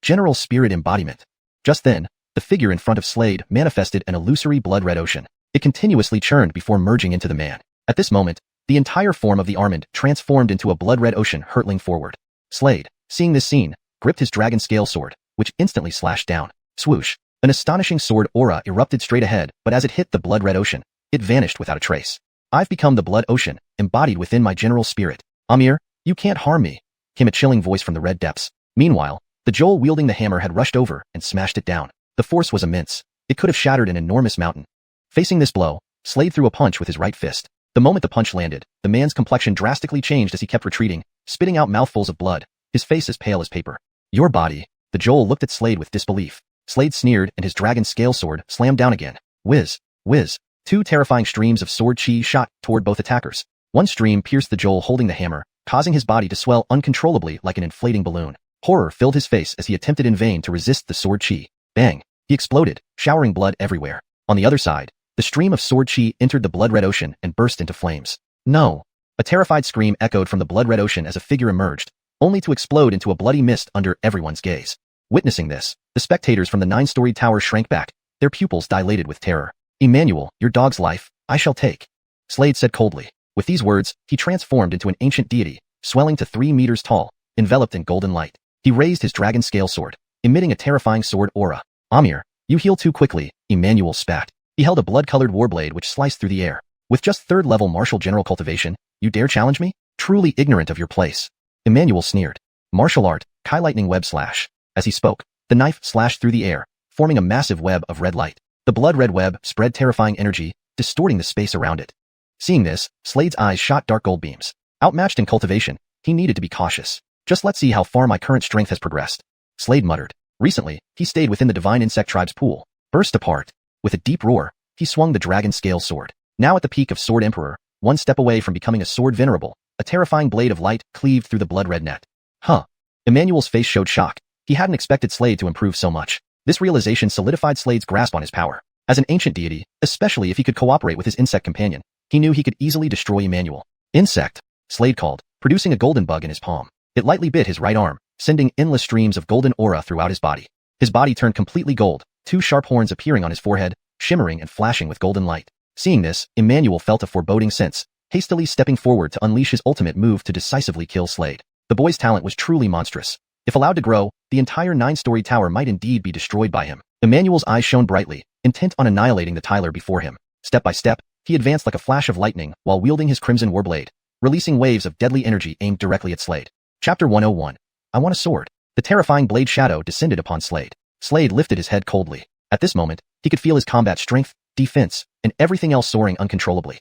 General Spirit Embodiment. Just then, the figure in front of Slade manifested an illusory blood-red ocean. It continuously churned before merging into the man. At this moment, the entire form of the Armand transformed into a blood-red ocean hurtling forward. Slade, seeing this scene, gripped his dragon scale sword, which instantly slashed down. Swoosh. An astonishing sword aura erupted straight ahead, but as it hit the blood-red ocean, it vanished without a trace. I've become the blood ocean, embodied within my general spirit. Amir, you can't harm me, came a chilling voice from the red depths. Meanwhile, the Joel wielding the hammer had rushed over and smashed it down. The force was immense. It could have shattered an enormous mountain. Facing this blow, Slade threw a punch with his right fist. The moment the punch landed, the man's complexion drastically changed as he kept retreating, spitting out mouthfuls of blood, his face as pale as paper. Your body. The Joel looked at Slade with disbelief. Slade sneered and his dragon scale sword slammed down again. Whiz. Whiz. Two terrifying streams of sword chi shot toward both attackers. One stream pierced the Joel holding the hammer, causing his body to swell uncontrollably like an inflating balloon. Horror filled his face as he attempted in vain to resist the sword chi. Bang. He exploded, showering blood everywhere. On the other side, the stream of sword chi entered the blood-red ocean and burst into flames. No. A terrified scream echoed from the blood-red ocean as a figure emerged, only to explode into a bloody mist under everyone's gaze. Witnessing this, the spectators from the 9-story tower shrank back, their pupils dilated with terror. Emmanuel, your dog's life, I shall take. Slade said coldly. With these words, he transformed into an ancient deity, swelling to 3 meters tall, enveloped in golden light. He raised his dragon scale sword, emitting a terrifying sword aura. Amir, you heal too quickly, Emmanuel spat. He held a blood-colored warblade which sliced through the air. With just 3rd-level martial general cultivation, you dare challenge me? Truly ignorant of your place. Emmanuel sneered. Martial art, Kai lightning web slash. As he spoke, the knife slashed through the air, forming a massive web of red light. The blood-red web spread terrifying energy, distorting the space around it. Seeing this, Slade's eyes shot dark gold beams. Outmatched in cultivation, he needed to be cautious. Just let's see how far my current strength has progressed. Slade muttered. Recently, he stayed within the divine insect tribe's pool. Burst apart. With a deep roar, he swung the dragon scale sword. Now at the peak of Sword Emperor, one step away from becoming a sword venerable, a terrifying blade of light cleaved through the blood-red net. Huh. Emmanuel's face showed shock. He hadn't expected Slade to improve so much. This realization solidified Slade's grasp on his power. As an ancient deity, especially if he could cooperate with his insect companion, he knew he could easily destroy Emmanuel. Insect, Slade called, producing a golden bug in his palm. It lightly bit his right arm, sending endless streams of golden aura throughout his body. His body turned completely gold, 2 sharp horns appearing on his forehead, shimmering and flashing with golden light. Seeing this, Emmanuel felt a foreboding sense, hastily stepping forward to unleash his ultimate move to decisively kill Slade. The boy's talent was truly monstrous. If allowed to grow, the entire 9-story tower might indeed be destroyed by him. Emmanuel's eyes shone brightly, intent on annihilating the Tyler before him. Step by step, he advanced like a flash of lightning while wielding his crimson warblade, releasing waves of deadly energy aimed directly at Slade. Chapter 101. I want a sword. The terrifying blade shadow descended upon Slade. Slade lifted his head coldly. At this moment, he could feel his combat strength, defense, and everything else soaring uncontrollably.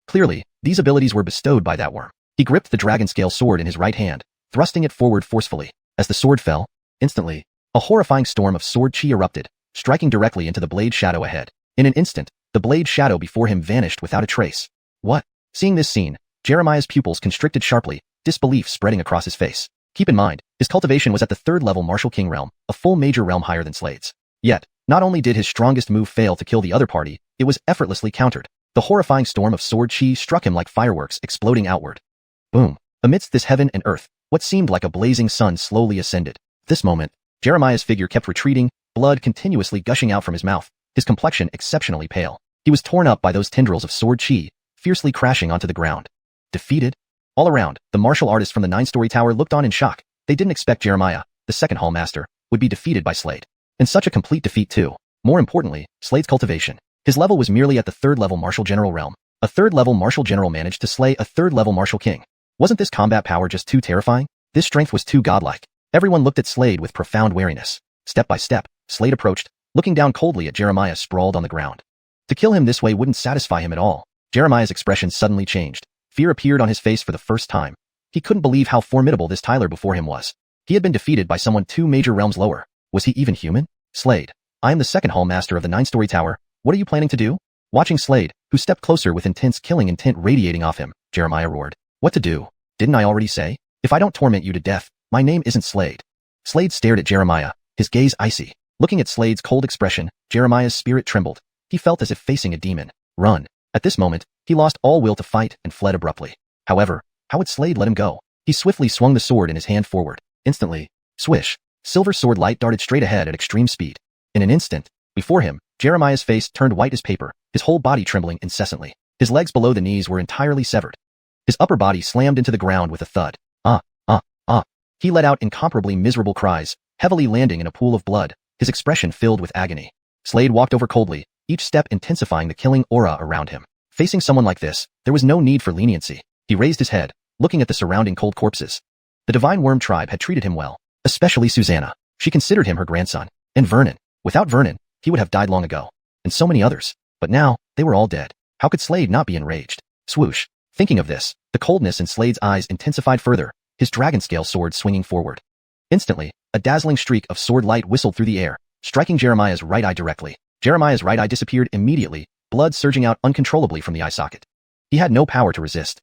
Clearly, these abilities were bestowed by that worm. He gripped the dragon scale sword in his right hand, thrusting it forward forcefully. As the sword fell, instantly, a horrifying storm of sword chi erupted, striking directly into the blade shadow ahead. In an instant, the blade shadow before him vanished without a trace. What? Seeing this scene, Jeremiah's pupils constricted sharply, disbelief spreading across his face. Keep in mind, his cultivation was at the 3rd-level Martial King realm, a full major realm higher than Slade's. Yet, not only did his strongest move fail to kill the other party, it was effortlessly countered. The horrifying storm of sword chi struck him like fireworks exploding outward. Boom. Amidst this heaven and earth, what seemed like a blazing sun slowly ascended. At this moment, Jeremiah's figure kept retreating, blood continuously gushing out from his mouth, his complexion exceptionally pale. He was torn up by those tendrils of sword chi, fiercely crashing onto the ground. Defeated? All around, the martial artists from the 9-story tower looked on in shock. They didn't expect Jeremiah, the second hall master, would be defeated by Slade. And such a complete defeat too. More importantly, Slade's cultivation. His level was merely at the 3rd level martial general realm. A 3rd level martial general managed to slay a 3rd level martial king. Wasn't this combat power just too terrifying? This strength was too godlike. Everyone looked at Slade with profound wariness. Step by step, Slade approached, looking down coldly at Jeremiah sprawled on the ground. To kill him this way wouldn't satisfy him at all. Jeremiah's expression suddenly changed. Fear appeared on his face for the first time. He couldn't believe how formidable this Tyler before him was. He had been defeated by someone 2 major realms lower. Was he even human? Slade, I am the second hall master of the 9-story tower. What are you planning to do? Watching Slade, who stepped closer with intense killing intent radiating off him, Jeremiah roared. What to do? Didn't I already say? If I don't torment you to death, my name isn't Slade. Slade stared at Jeremiah, his gaze icy. Looking at Slade's cold expression, Jeremiah's spirit trembled. He felt as if facing a demon. Run. At this moment, he lost all will to fight and fled abruptly. However, how would Slade let him go? He swiftly swung the sword in his hand forward. Instantly, swish, silver sword light darted straight ahead at extreme speed. In an instant, before him, Jeremiah's face turned white as paper, his whole body trembling incessantly. His legs below the knees were entirely severed. His upper body slammed into the ground with a thud. He let out incomparably miserable cries, heavily landing in a pool of blood, his expression filled with agony. Slade walked over coldly, each step intensifying the killing aura around him. Facing someone like this, there was no need for leniency. He raised his head, looking at the surrounding cold corpses. The Divine Worm tribe had treated him well, especially Susanna. She considered him her grandson. And Vernon. Without Vernon, he would have died long ago. And so many others. But now, they were all dead. How could Slade not be enraged? Swoosh. Thinking of this, the coldness in Slade's eyes intensified further, his dragon-scale sword swinging forward. Instantly, a dazzling streak of sword light whistled through the air, striking Jeremiah's right eye directly. Jeremiah's right eye disappeared immediately, blood surging out uncontrollably from the eye socket. He had no power to resist.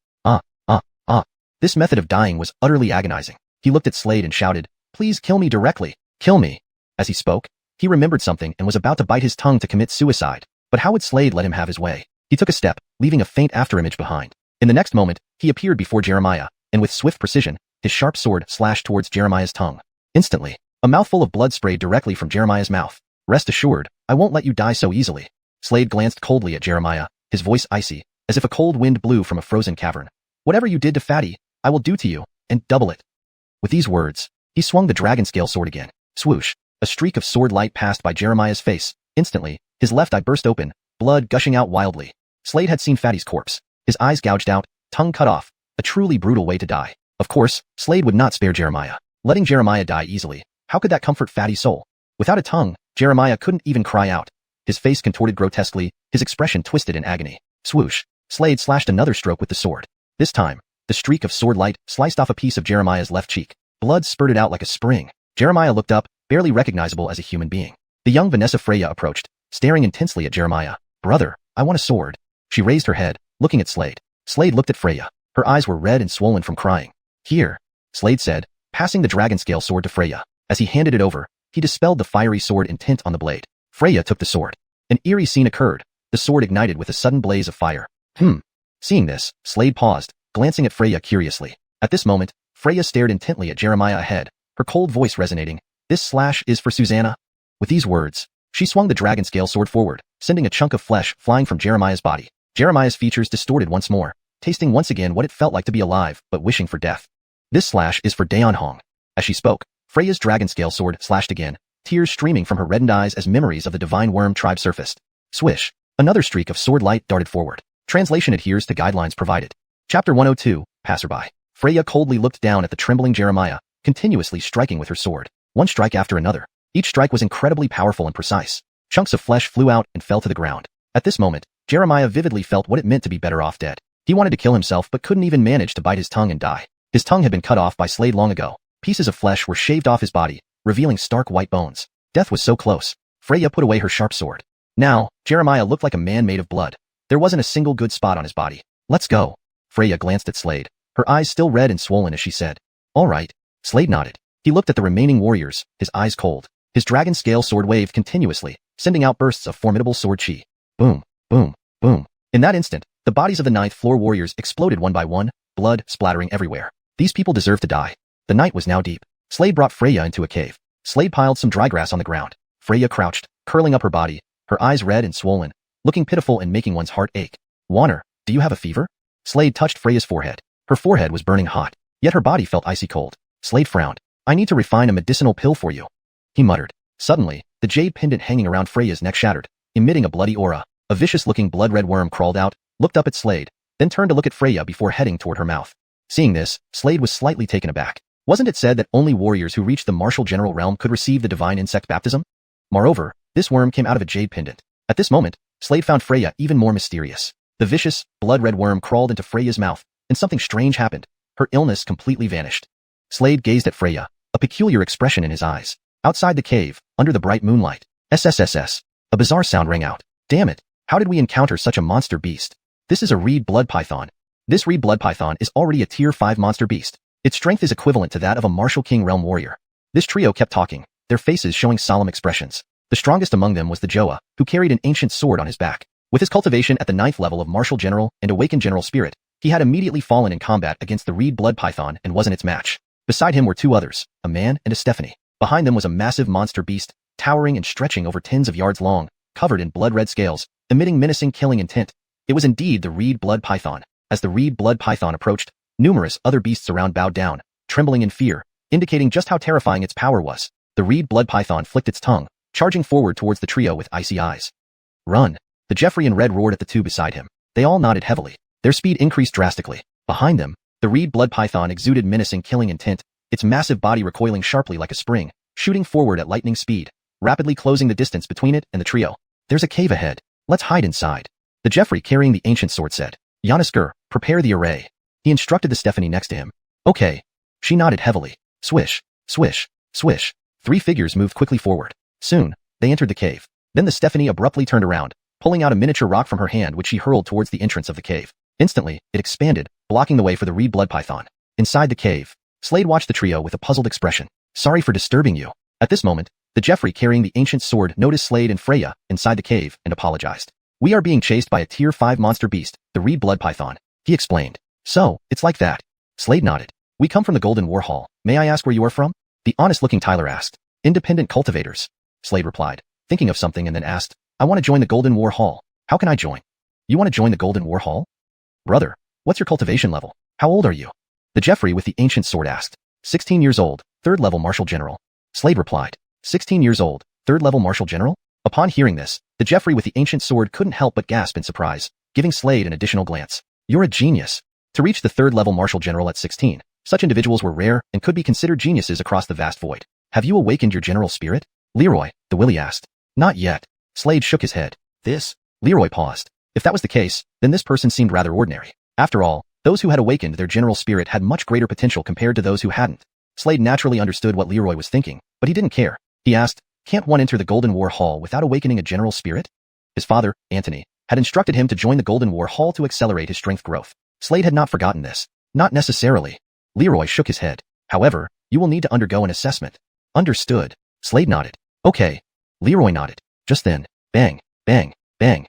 This method of dying was utterly agonizing. He looked at Slade and shouted, "Please kill me directly. Kill me." As he spoke, he remembered something and was about to bite his tongue to commit suicide. But how would Slade let him have his way? He took a step, leaving a faint afterimage behind. In the next moment, he appeared before Jeremiah, and with swift precision, his sharp sword slashed towards Jeremiah's tongue. Instantly, a mouthful of blood sprayed directly from Jeremiah's mouth. Rest assured, I won't let you die so easily. Slade glanced coldly at Jeremiah, his voice icy, as if a cold wind blew from a frozen cavern. Whatever you did to Fatty, I will do to you, and double it. With these words, he swung the dragon-scale sword again. Swoosh, a streak of sword light passed by Jeremiah's face. Instantly, his left eye burst open, blood gushing out wildly. Slade had seen Fatty's corpse, his eyes gouged out, tongue cut off, a truly brutal way to die. Of course, Slade would not spare Jeremiah. Letting Jeremiah die easily, how could that comfort Fatty's soul? Without a tongue, Jeremiah couldn't even cry out. His face contorted grotesquely, his expression twisted in agony. Swoosh, Slade slashed another stroke with the sword. This time, the streak of sword light sliced off a piece of Jeremiah's left cheek. Blood spurted out like a spring. Jeremiah looked up, barely recognizable as a human being. The young Vanessa Freya approached, staring intensely at Jeremiah. Brother, I want a sword. She raised her head, looking at Slade. Slade looked at Freya. Her eyes were red and swollen from crying. Here, Slade said, passing the dragon-scale sword to Freya. As he handed it over, he dispelled the fiery sword intent on the blade. Freya took the sword. An eerie scene occurred. The sword ignited with a sudden blaze of fire. Seeing this, Slade paused, glancing at Freya curiously. At this moment, Freya stared intently at Jeremiah ahead, her cold voice resonating. This slash is for Susanna. With these words, she swung the dragon-scale sword forward, sending a chunk of flesh flying from Jeremiah's body. Jeremiah's features distorted once more, tasting once again what it felt like to be alive, but wishing for death. This slash is for Xuanhuan. As she spoke, Freya's dragon-scale sword slashed again, tears streaming from her reddened eyes as memories of the Divine Worm tribe surfaced. Swish, another streak of sword light darted forward. Translation adheres to guidelines provided. Chapter 102, Passerby. Freya coldly looked down at the trembling Jeremiah, continuously striking with her sword. One strike after another. Each strike was incredibly powerful and precise. Chunks of flesh flew out and fell to the ground. At this moment, Jeremiah vividly felt what it meant to be better off dead. He wanted to kill himself but couldn't even manage to bite his tongue and die. His tongue had been cut off by Slade long ago. Pieces of flesh were shaved off his body, revealing stark white bones. Death was so close. Freya put away her sharp sword. Now, Jeremiah looked like a man made of blood. There wasn't a single good spot on his body. Let's go. Freya glanced at Slade, her eyes still red and swollen as she said, "All right." Slade nodded. He looked at the remaining warriors, his eyes cold. His dragon-scale sword waved continuously, sending out bursts of formidable sword chi. Boom, boom, boom. In that instant, the bodies of the ninth floor warriors exploded one by one, blood splattering everywhere. These people deserve to die. The night was now deep. Slade brought Freya into a cave. Slade piled some dry grass on the ground. Freya crouched, curling up her body, her eyes red and swollen, looking pitiful and making one's heart ache. "Wanner, do you have a fever?" Slade touched Freya's forehead. Her forehead was burning hot, yet her body felt icy cold. Slade frowned. "I need to refine a medicinal pill for you," he muttered. Suddenly, the jade pendant hanging around Freya's neck shattered, emitting a bloody aura. A vicious-looking blood-red worm crawled out, looked up at Slade, then turned to look at Freya before heading toward her mouth. Seeing this, Slade was slightly taken aback. Wasn't it said that only warriors who reached the martial general realm could receive the divine insect baptism? Moreover, this worm came out of a jade pendant. At this moment, Slade found Freya even more mysterious. The vicious, blood-red worm crawled into Freya's mouth, and something strange happened. Her illness completely vanished. Slade gazed at Freya, a peculiar expression in his eyes. Outside the cave, under the bright moonlight, SSSS. A bizarre sound rang out. Damn it, how did we encounter such a monster beast? This is a reed blood python. This reed blood python is already a tier 5 monster beast. Its strength is equivalent to that of a martial king realm warrior. This trio kept talking, their faces showing solemn expressions. The strongest among them was the Joa, who carried an ancient sword on his back. With his cultivation at the 9th level of martial general and awakened general spirit, he had immediately fallen in combat against the reed blood python and wasn't its match. Beside him were two others, a man and a Stephanie. Behind them was a massive monster beast, towering and stretching over tens of yards long, covered in blood-red scales, emitting menacing killing intent. It was indeed the reed blood python. As the reed blood python approached, numerous other beasts around bowed down, trembling in fear, indicating just how terrifying its power was. The reed blood python flicked its tongue, charging forward towards the trio with icy eyes. "Run!" The Jeffrey and Red roared at the two beside him. They all nodded heavily. Their speed increased drastically. Behind them, the reed blood python exuded menacing killing intent, its massive body recoiling sharply like a spring, shooting forward at lightning speed, rapidly closing the distance between it and the trio. "There's a cave ahead. Let's hide inside," the Jeffrey carrying the ancient sword said. "Yanisker, prepare the array." He instructed the Stephanie next to him. "Okay." She nodded heavily. Swish, swish, swish. 3 figures moved quickly forward. Soon, they entered the cave. Then the Stephanie abruptly turned around, pulling out a miniature rock from her hand which she hurled towards the entrance of the cave. Instantly, it expanded, blocking the way for the reed blood python. Inside the cave, Slade watched the trio with a puzzled expression. "Sorry for disturbing you." At this moment, the Jeffrey carrying the ancient sword noticed Slade and Freya inside the cave and apologized. "We are being chased by a tier 5 monster beast, the reed blood python," he explained. "So, it's like that." Slade nodded. "We come from the Golden War Hall. May I ask where you are from?" The honest-looking Tyler asked. "Independent cultivators," Slade replied, thinking of something and then asked, "I want to join the Golden War Hall. How can I join?" "You want to join the Golden War Hall? Brother, what's your cultivation level? How old are you?" The Jeffrey with the ancient sword asked. 16 years old, 3rd level martial general." Slade replied. 16 years old, 3rd level martial general? Upon hearing this, the Jeffrey with the ancient sword couldn't help but gasp in surprise, giving Slade an additional glance. "You're a genius." To reach the 3rd level martial general at 16, such individuals were rare and could be considered geniuses across the vast void. "Have you awakened your general spirit?" Leroy, the Willy asked. "Not yet." Slade shook his head. "This?" Leroy paused. If that was the case, then this person seemed rather ordinary. After all, those who had awakened their general spirit had much greater potential compared to those who hadn't. Slade naturally understood what Leroy was thinking, but he didn't care. He asked, "Can't one enter the Golden War Hall without awakening a general spirit?" His father, Anthony, had instructed him to join the Golden War Hall to accelerate his strength growth. Slade had not forgotten this. "Not necessarily." Leroy shook his head. "However, you will need to undergo an assessment." "Understood." Slade nodded. "Okay." Leroy nodded. Just then, bang, bang, bang.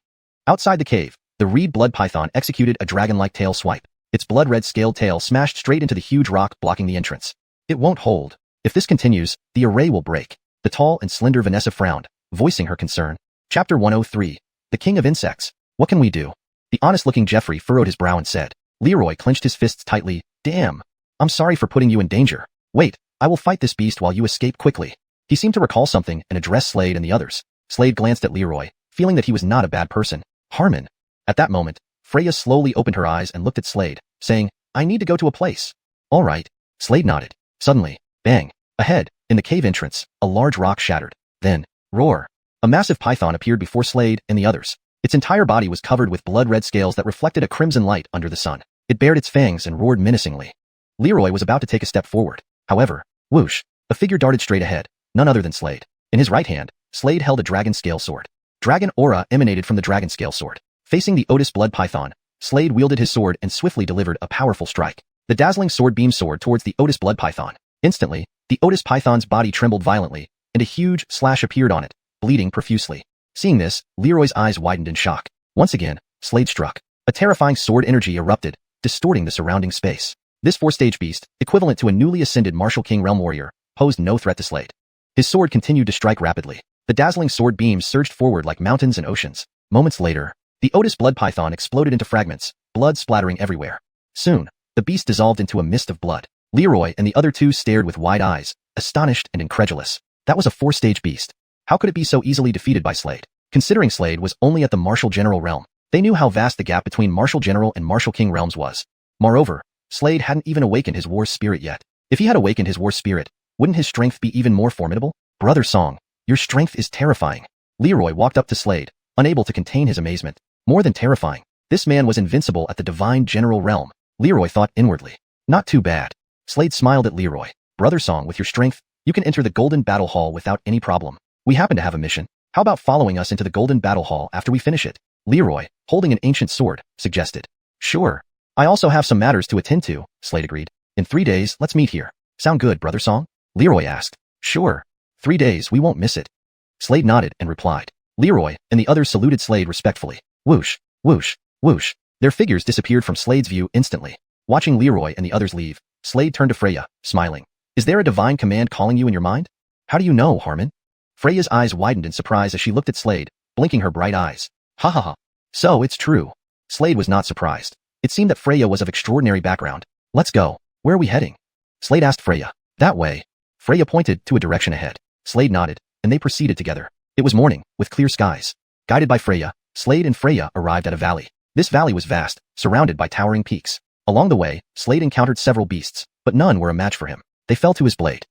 Outside the cave, the reed blood python executed a dragon-like tail swipe. Its blood-red scaled tail smashed straight into the huge rock blocking the entrance. "It won't hold. If this continues, the array will break." The tall and slender Vanessa frowned, voicing her concern. Chapter 103. The King of Insects. "What can we do?" The honest-looking Jeffrey furrowed his brow and said. Leroy clenched his fists tightly. "Damn. I'm sorry for putting you in danger. Wait, I will fight this beast while you escape quickly." He seemed to recall something and addressed Slade and the others. Slade glanced at Leroy, feeling that he was not a bad person. Harmon. At that moment, Freya slowly opened her eyes and looked at Slade, saying, "I need to go to a place." "All right." Slade nodded. Suddenly, bang. Ahead, in the cave entrance, a large rock shattered. Then, roar. A massive python appeared before Slade and the others. Its entire body was covered with blood-red scales that reflected a crimson light under the sun. It bared its fangs and roared menacingly. Leroy was about to take a step forward. However, whoosh, a figure darted straight ahead, none other than Slade. In his right hand, Slade held a dragon scale sword. Dragon aura emanated from the dragon scale sword. Facing the Otis blood python, Slade wielded his sword and swiftly delivered a powerful strike. The dazzling sword beam soared towards the Otis blood python. Instantly, the Otis python's body trembled violently, and a huge slash appeared on it, bleeding profusely. Seeing this, Leroy's eyes widened in shock. Once again, Slade struck. A terrifying sword energy erupted, distorting the surrounding space. This four-stage beast, equivalent to a newly ascended martial king realm warrior, posed no threat to Slade. His sword continued to strike rapidly. The dazzling sword beams surged forward like mountains and oceans. Moments later, the Otis blood python exploded into fragments, blood splattering everywhere. Soon, the beast dissolved into a mist of blood. Leroy and the other two stared with wide eyes, astonished and incredulous. That was a four-stage beast. How could it be so easily defeated by Slade? Considering Slade was only at the Martial General realm, they knew how vast the gap between Martial General and Martial King realms was. Moreover, Slade hadn't even awakened his war spirit yet. If he had awakened his war spirit, wouldn't his strength be even more formidable? Brother Song, your strength is terrifying. Leroy walked up to Slade, unable to contain his amazement. More than terrifying. This man was invincible at the Divine General realm. Leroy thought inwardly. Not too bad. Slade smiled at Leroy. Brother Song, with your strength, you can enter the Golden Battle Hall without any problem. We happen to have a mission. How about following us into the Golden Battle Hall after we finish it? Leroy, holding an ancient sword, suggested. Sure. I also have some matters to attend to, Slade agreed. In 3 days, let's meet here. Sound good, Brother Song? Leroy asked. Sure. 3 days, we won't miss it. Slade nodded and replied. Leroy and the others saluted Slade respectfully. Whoosh, whoosh, whoosh. Their figures disappeared from Slade's view instantly. Watching Leroy and the others leave, Slade turned to Freya, smiling. Is there a divine command calling you in your mind? How do you know, Harmon? Freya's eyes widened in surprise as she looked at Slade, blinking her bright eyes. Ha ha ha. So it's true. Slade was not surprised. It seemed that Freya was of extraordinary background. Let's go. Where are we heading? Slade asked Freya. That way. Freya pointed to a direction ahead. Slade nodded, and they proceeded together. It was morning, with clear skies. Guided by Freya, Slade and Freya arrived at a valley. This valley was vast, surrounded by towering peaks. Along the way, Slade encountered several beasts, but none were a match for him. They fell to his blade.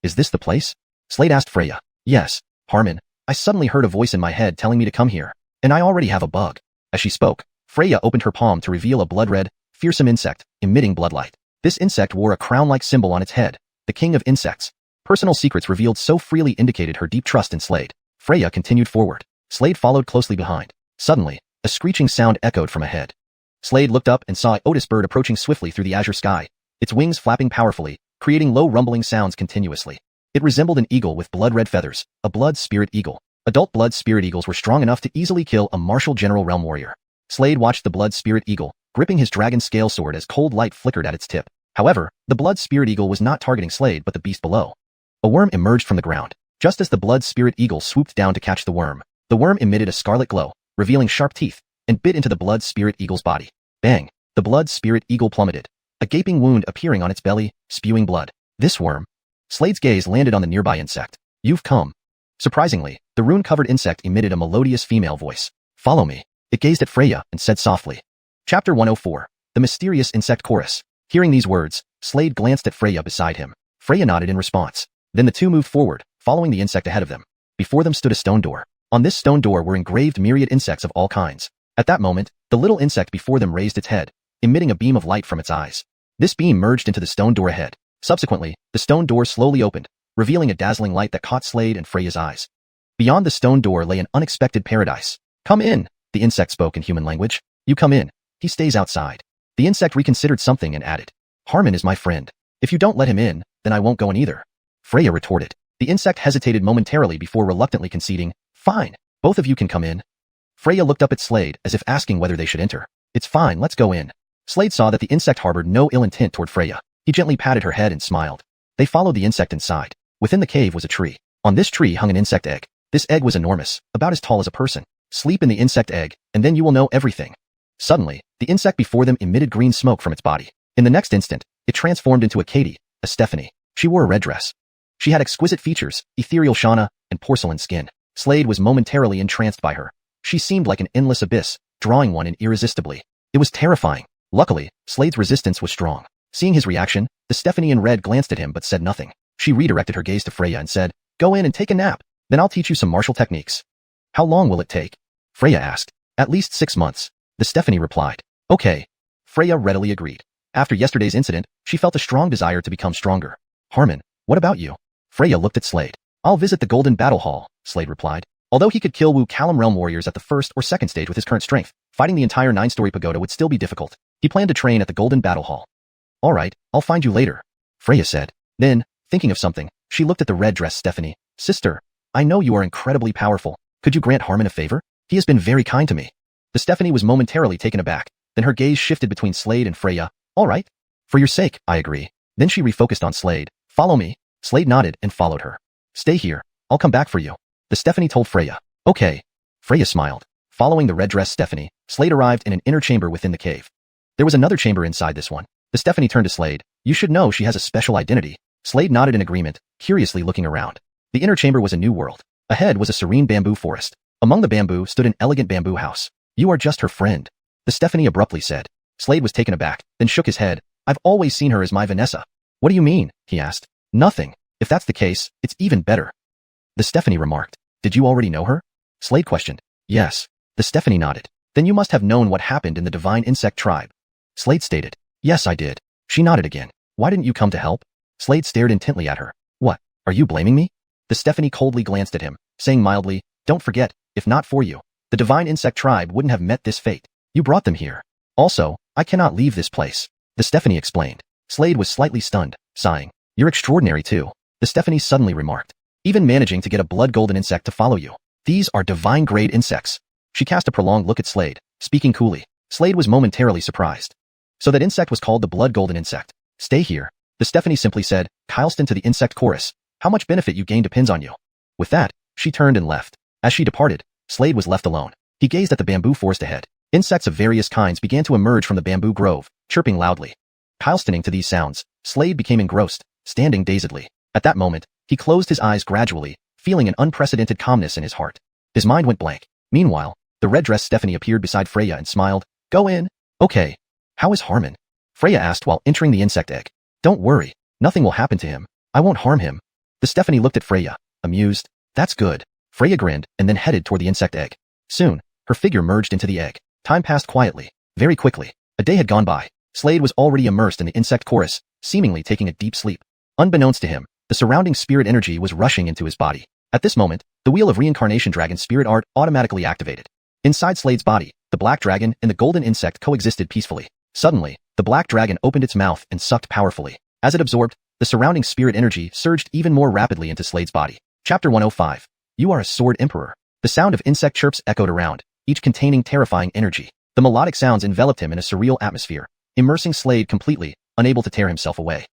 Is this the place? Slade asked Freya. Yes, Harmon. I suddenly heard a voice in my head telling me to come here, and I already have a bug. As she spoke, Freya opened her palm to reveal a blood-red, fearsome insect, emitting bloodlight. This insect wore a crown-like symbol on its head, the king of insects. Personal secrets revealed so freely indicated her deep trust in Slade. Freya continued forward. Slade followed closely behind. Suddenly, a screeching sound echoed from ahead. Slade looked up and saw an Otis bird approaching swiftly through the azure sky, its wings flapping powerfully, creating low rumbling sounds continuously. It resembled an eagle with blood-red feathers, a blood spirit eagle. Adult blood spirit eagles were strong enough to easily kill a martial general realm warrior. Slade watched the blood spirit eagle, gripping his dragon scale sword as cold light flickered at its tip. However, the blood spirit eagle was not targeting Slade but the beast below. A worm emerged from the ground. Just as the blood spirit eagle swooped down to catch the worm emitted a scarlet glow, revealing sharp teeth, and bit into the blood spirit eagle's body. Bang! The blood spirit eagle plummeted, a gaping wound appearing on its belly, spewing blood. This worm. Slade's gaze landed on the nearby insect. You've come. Surprisingly, the rune-covered insect emitted a melodious female voice. Follow me. It gazed at Freya and said softly. Chapter 104. The Mysterious Insect Chorus. Hearing these words, Slade glanced at Freya beside him. Freya nodded in response. Then the two moved forward, following the insect ahead of them. Before them stood a stone door. On this stone door were engraved myriad insects of all kinds. At that moment, the little insect before them raised its head, emitting a beam of light from its eyes. This beam merged into the stone door ahead. Subsequently, the stone door slowly opened, revealing a dazzling light that caught Slade and Freya's eyes. Beyond the stone door lay an unexpected paradise. Come in, the insect spoke in human language. You come in. He stays outside. The insect reconsidered something and added. Harmon is my friend. If you don't let him in, then I won't go in either. Freya retorted. The insect hesitated momentarily before reluctantly conceding. Fine. Both of you can come in. Freya looked up at Slade as if asking whether they should enter. It's fine, let's go in. Slade saw that the insect harbored no ill intent toward Freya. He gently patted her head and smiled. They followed the insect inside. Within the cave was a tree. On this tree hung an insect egg. This egg was enormous, about as tall as a person. Sleep in the insect egg, and then you will know everything. Suddenly, the insect before them emitted green smoke from its body. In the next instant, it transformed into a Katie, a Stephanie. She wore a red dress. She had exquisite features, ethereal shauna, and porcelain skin. Slade was momentarily entranced by her. She seemed like an endless abyss, drawing one in irresistibly. It was terrifying. Luckily, Slade's resistance was strong. Seeing his reaction, the Stephanie in red glanced at him but said nothing. She redirected her gaze to Freya and said, Go in and take a nap. Then I'll teach you some martial techniques. How long will it take? Freya asked. At least 6 months. The Stephanie replied. Okay. Freya readily agreed. After yesterday's incident, she felt a strong desire to become stronger. Harmon, what about you? Freya looked at Slade. I'll visit the Golden Battle Hall, Slade replied. Although he could kill Wu Kalam realm warriors at the first or second stage with his current strength, fighting the entire 9-story pagoda would still be difficult. He planned to train at the Golden Battle Hall. All right, I'll find you later, Freya said. Then, thinking of something, she looked at the red-dressed Stephanie. Sister, I know you are incredibly powerful. Could you grant Harmon a favor? He has been very kind to me. The Stephanie was momentarily taken aback. Then her gaze shifted between Slade and Freya. All right. For your sake, I agree. Then she refocused on Slade. Follow me. Slade nodded and followed her. Stay here. I'll come back for you. The Stephanie told Freya. Okay. Freya smiled. Following the red dress Stephanie, Slade arrived in an inner chamber within the cave. There was another chamber inside this one. The Stephanie turned to Slade. You should know she has a special identity. Slade nodded in agreement, curiously looking around. The inner chamber was a new world. Ahead was a serene bamboo forest. Among the bamboo stood an elegant bamboo house. You are just her friend. The Stephanie abruptly said. Slade was taken aback, then shook his head. I've always seen her as my Vanessa. What do you mean? He asked. Nothing. If that's the case, it's even better. The Stephanie remarked. Did you already know her? Slade questioned. Yes. The Stephanie nodded. Then you must have known what happened in the divine insect tribe. Slade stated. Yes, I did. She nodded again. Why didn't you come to help? Slade stared intently at her. What? Are you blaming me? The Stephanie coldly glanced at him, saying mildly, Don't forget, if not for you, the divine insect tribe wouldn't have met this fate. You brought them here. Also, I cannot leave this place. The Stephanie explained. Slade was slightly stunned, sighing. You're extraordinary too. The Stephanie suddenly remarked. Even managing to get a blood golden insect to follow you. These are divine grade insects. She cast a prolonged look at Slade, speaking coolly. Slade was momentarily surprised. So that insect was called the blood golden insect. Stay here. The Stephanie simply said, Kyleston to the insect chorus. How much benefit you gain depends on you. With that, she turned and left. As she departed, Slade was left alone. He gazed at the bamboo forest ahead. Insects of various kinds began to emerge from the bamboo grove, chirping loudly. Kylestoning to these sounds, Slade became engrossed, standing dazedly. At that moment, he closed his eyes gradually, feeling an unprecedented calmness in his heart. His mind went blank. Meanwhile, the red-dressed Stephanie appeared beside Freya and smiled. Go in. Okay. How is Harmon? Freya asked while entering the insect egg. Don't worry. Nothing will happen to him. I won't harm him. The Stephanie looked at Freya, amused. That's good. Freya grinned and then headed toward the insect egg. Soon, her figure merged into the egg. Time passed quietly, very quickly. A day had gone by. Slade was already immersed in the insect chorus, seemingly taking a deep sleep. Unbeknownst to him, the surrounding spirit energy was rushing into his body. At this moment, the wheel of reincarnation dragon spirit art automatically activated. Inside Slade's body, the black dragon and the golden insect coexisted peacefully. Suddenly, the black dragon opened its mouth and sucked powerfully. As it absorbed, the surrounding spirit energy surged even more rapidly into Slade's body. Chapter 105. You are a sword emperor. The sound of insect chirps echoed around, each containing terrifying energy. The melodic sounds enveloped him in a surreal atmosphere, immersing Slade completely, unable to tear himself away.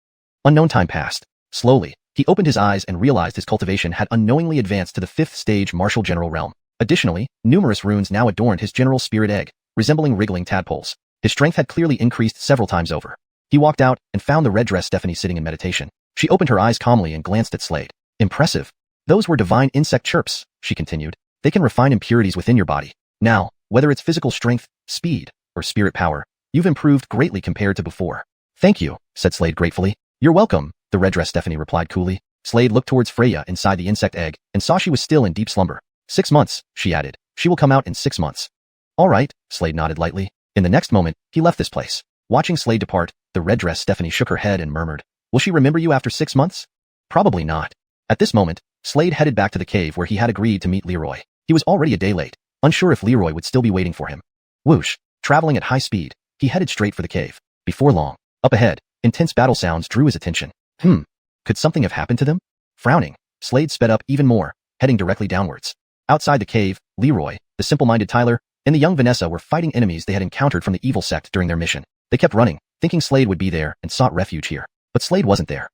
Unknown time passed. Slowly, he opened his eyes and realized his cultivation had unknowingly advanced to the 5th stage martial general realm. Additionally, numerous runes now adorned his general spirit egg, resembling wriggling tadpoles. His strength had clearly increased several times over. He walked out and found the red-dressed Stephanie sitting in meditation. She opened her eyes calmly and glanced at Slade. Impressive. Those were divine insect chirps, she continued. They can refine impurities within your body. Now, whether it's physical strength, speed, or spirit power, you've improved greatly compared to before. Thank you, said Slade gratefully. You're welcome, the red-dressed Stephanie replied coolly. Slade looked towards Freya inside the insect egg and saw she was still in deep slumber. 6 months, she added. She will come out in 6 months. All right, Slade nodded lightly. In the next moment, he left this place. Watching Slade depart, the red-dressed Stephanie shook her head and murmured, Will she remember you after 6 months? Probably not. At this moment, Slade headed back to the cave where he had agreed to meet Leroy. He was already a day late, unsure if Leroy would still be waiting for him. Whoosh, traveling at high speed, he headed straight for the cave. Before long, up ahead, intense battle sounds drew his attention. Could something have happened to them? Frowning, Slade sped up even more, heading directly downwards. Outside the cave, Leroy, the simple-minded Tyler, and the young Vanessa were fighting enemies they had encountered from the evil sect during their mission. They kept running, thinking Slade would be there and sought refuge here. But Slade wasn't there.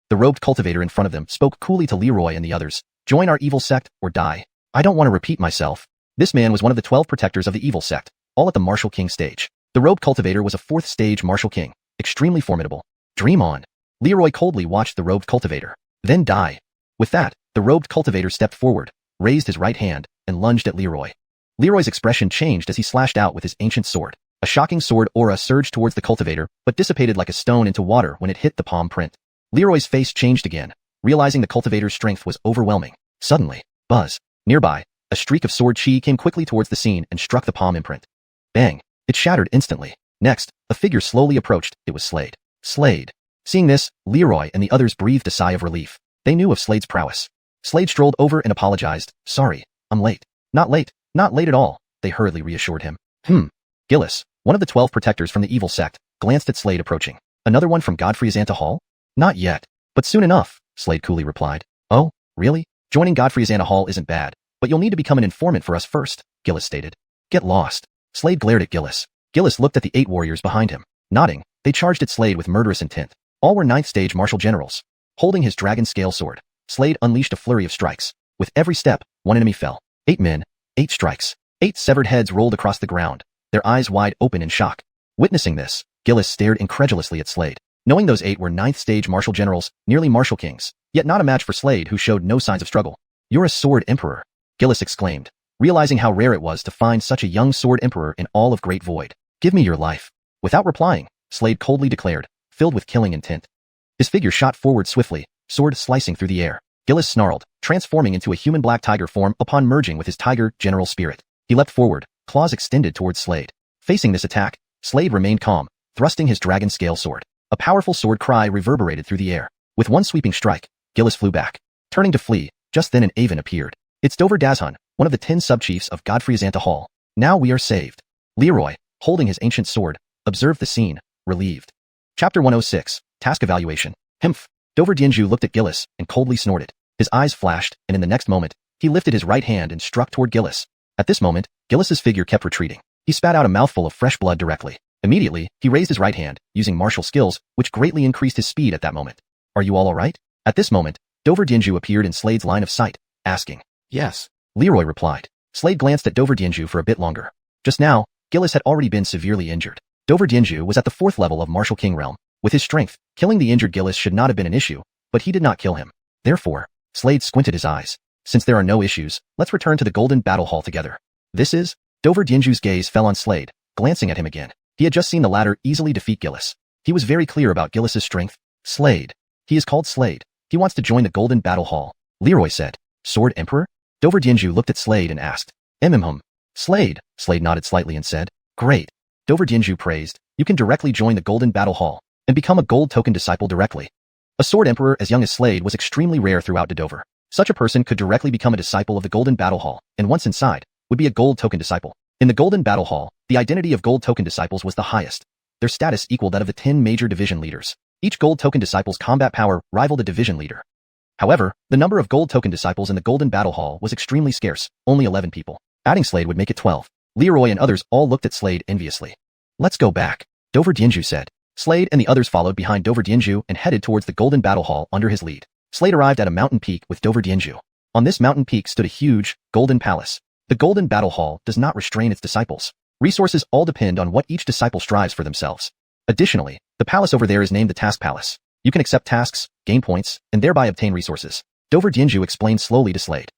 The robed cultivator in front of them spoke coolly to Leroy and the others. Join our evil sect or die. I don't want to repeat myself. This man was one of the 12 protectors of the evil sect, all at the Martial King stage. The robed cultivator was a 4th stage Martial King, extremely formidable. Dream on. Leroy coldly watched the robed cultivator. Then die. With that, the robed cultivator stepped forward, raised his right hand, and lunged at Leroy. Leroy's expression changed as he slashed out with his ancient sword. A shocking sword aura surged towards the cultivator, but dissipated like a stone into water when it hit the palm print. Leroy's face changed again, realizing the cultivator's strength was overwhelming. Suddenly, buzz. Nearby, a streak of sword chi came quickly towards the scene and struck the palm imprint. Bang! It shattered instantly. Next, a figure slowly approached. It was Slade. Slade. Seeing this, Leroy and the others breathed a sigh of relief. They knew of Slade's prowess. Slade strolled over and apologized. Sorry, I'm late. Not late at all, they hurriedly reassured him. Gillis, one of the 12 protectors from the evil sect, glanced at Slade approaching. Another one from Godfrey's Anta Hall? Not yet, but soon enough, Slade coolly replied. Oh, really? Joining Godfrey's Anta Hall isn't bad, but you'll need to become an informant for us first, Gillis stated. Get lost. Slade glared at Gillis. Gillis looked at the 8 warriors behind him. Nodding, they charged at Slade with murderous intent. All were 9th stage martial generals. Holding his dragon scale sword, Slade unleashed a flurry of strikes. With every step, 1 enemy fell. 8 men, 8 strikes. 8 severed heads rolled across the ground, their eyes wide open in shock. Witnessing this, Gillis stared incredulously at Slade. Knowing those 8 were 9th stage martial generals, nearly martial kings, yet not a match for Slade, who showed no signs of struggle. "You're a sword emperor," Gillis exclaimed, realizing how rare it was to find such a young sword emperor in all of Great Void. "Give me your life." Without replying, Slade coldly declared, filled with killing intent. His figure shot forward swiftly, sword slicing through the air. Gillis snarled, transforming into a human black tiger form upon merging with his tiger general spirit. He leapt forward, claws extended towards Slade. Facing this attack, Slade remained calm, thrusting his dragon scale sword. A powerful sword cry reverberated through the air. With one sweeping strike, Gillis flew back. Turning to flee, just then an Avon appeared. "It's Dover Dazhun, one of the 10 sub-chiefs of Godfrey Xantha Hall. Now we are saved." Leroy, holding his ancient sword, observed the scene, relieved. Chapter 106, Task Evaluation. "Himph." Dover Dienju looked at Gillis and coldly snorted. His eyes flashed, and in the next moment, he lifted his right hand and struck toward Gillis. At this moment, Gillis's figure kept retreating. He spat out a mouthful of fresh blood directly. Immediately, he raised his right hand, using martial skills, which greatly increased his speed at that moment. "Are you all alright?" At this moment, Dover Dienju appeared in Slade's line of sight, asking. "Yes," Leroy replied. Slade glanced at Dover Dienju for a bit longer. Just now, Gillis had already been severely injured. Dover Dienju was at the 4th level of Martial King realm. With his strength, killing the injured Gillis should not have been an issue, but he did not kill him. Therefore, Slade squinted his eyes. "Since there are no issues, let's return to the Golden Battle Hall together." "This is?" Dover Dienju's gaze fell on Slade, glancing at him again. He had just seen the latter easily defeat Gillis. He was very clear about Gillis's strength. "Slade. He is called Slade. He wants to join the Golden Battle Hall," Leroy said. "Sword Emperor?" Dover Dienju looked at Slade and asked. Slade." Slade nodded slightly and said. "Great." Dover Dienju praised. "You can directly join the Golden Battle Hall and become a gold token disciple directly." A sword emperor as young as Slade was extremely rare throughout Dover. Such a person could directly become a disciple of the Golden Battle Hall, and once inside, would be a gold token disciple. In the Golden Battle Hall, the identity of gold token disciples was the highest. Their status equaled that of the 10 major division leaders. Each gold token disciple's combat power rivaled a division leader. However, the number of gold token disciples in the Golden Battle Hall was extremely scarce, only 11 people. Adding Slade would make it 12. Leroy and others all looked at Slade enviously. "Let's go back," Dover Dienju said. Slade and the others followed behind Dover Dienju and headed towards the Golden Battle Hall under his lead. Slade arrived at a mountain peak with Dover Dienju. On this mountain peak stood a huge, golden palace. The Golden Battle Hall does not restrain its disciples. Resources all depend on what each disciple strives for themselves. Additionally, the palace over there is named the Task Palace. You can accept tasks, gain points, and thereby obtain resources. Dover Dienju explained slowly to Slade.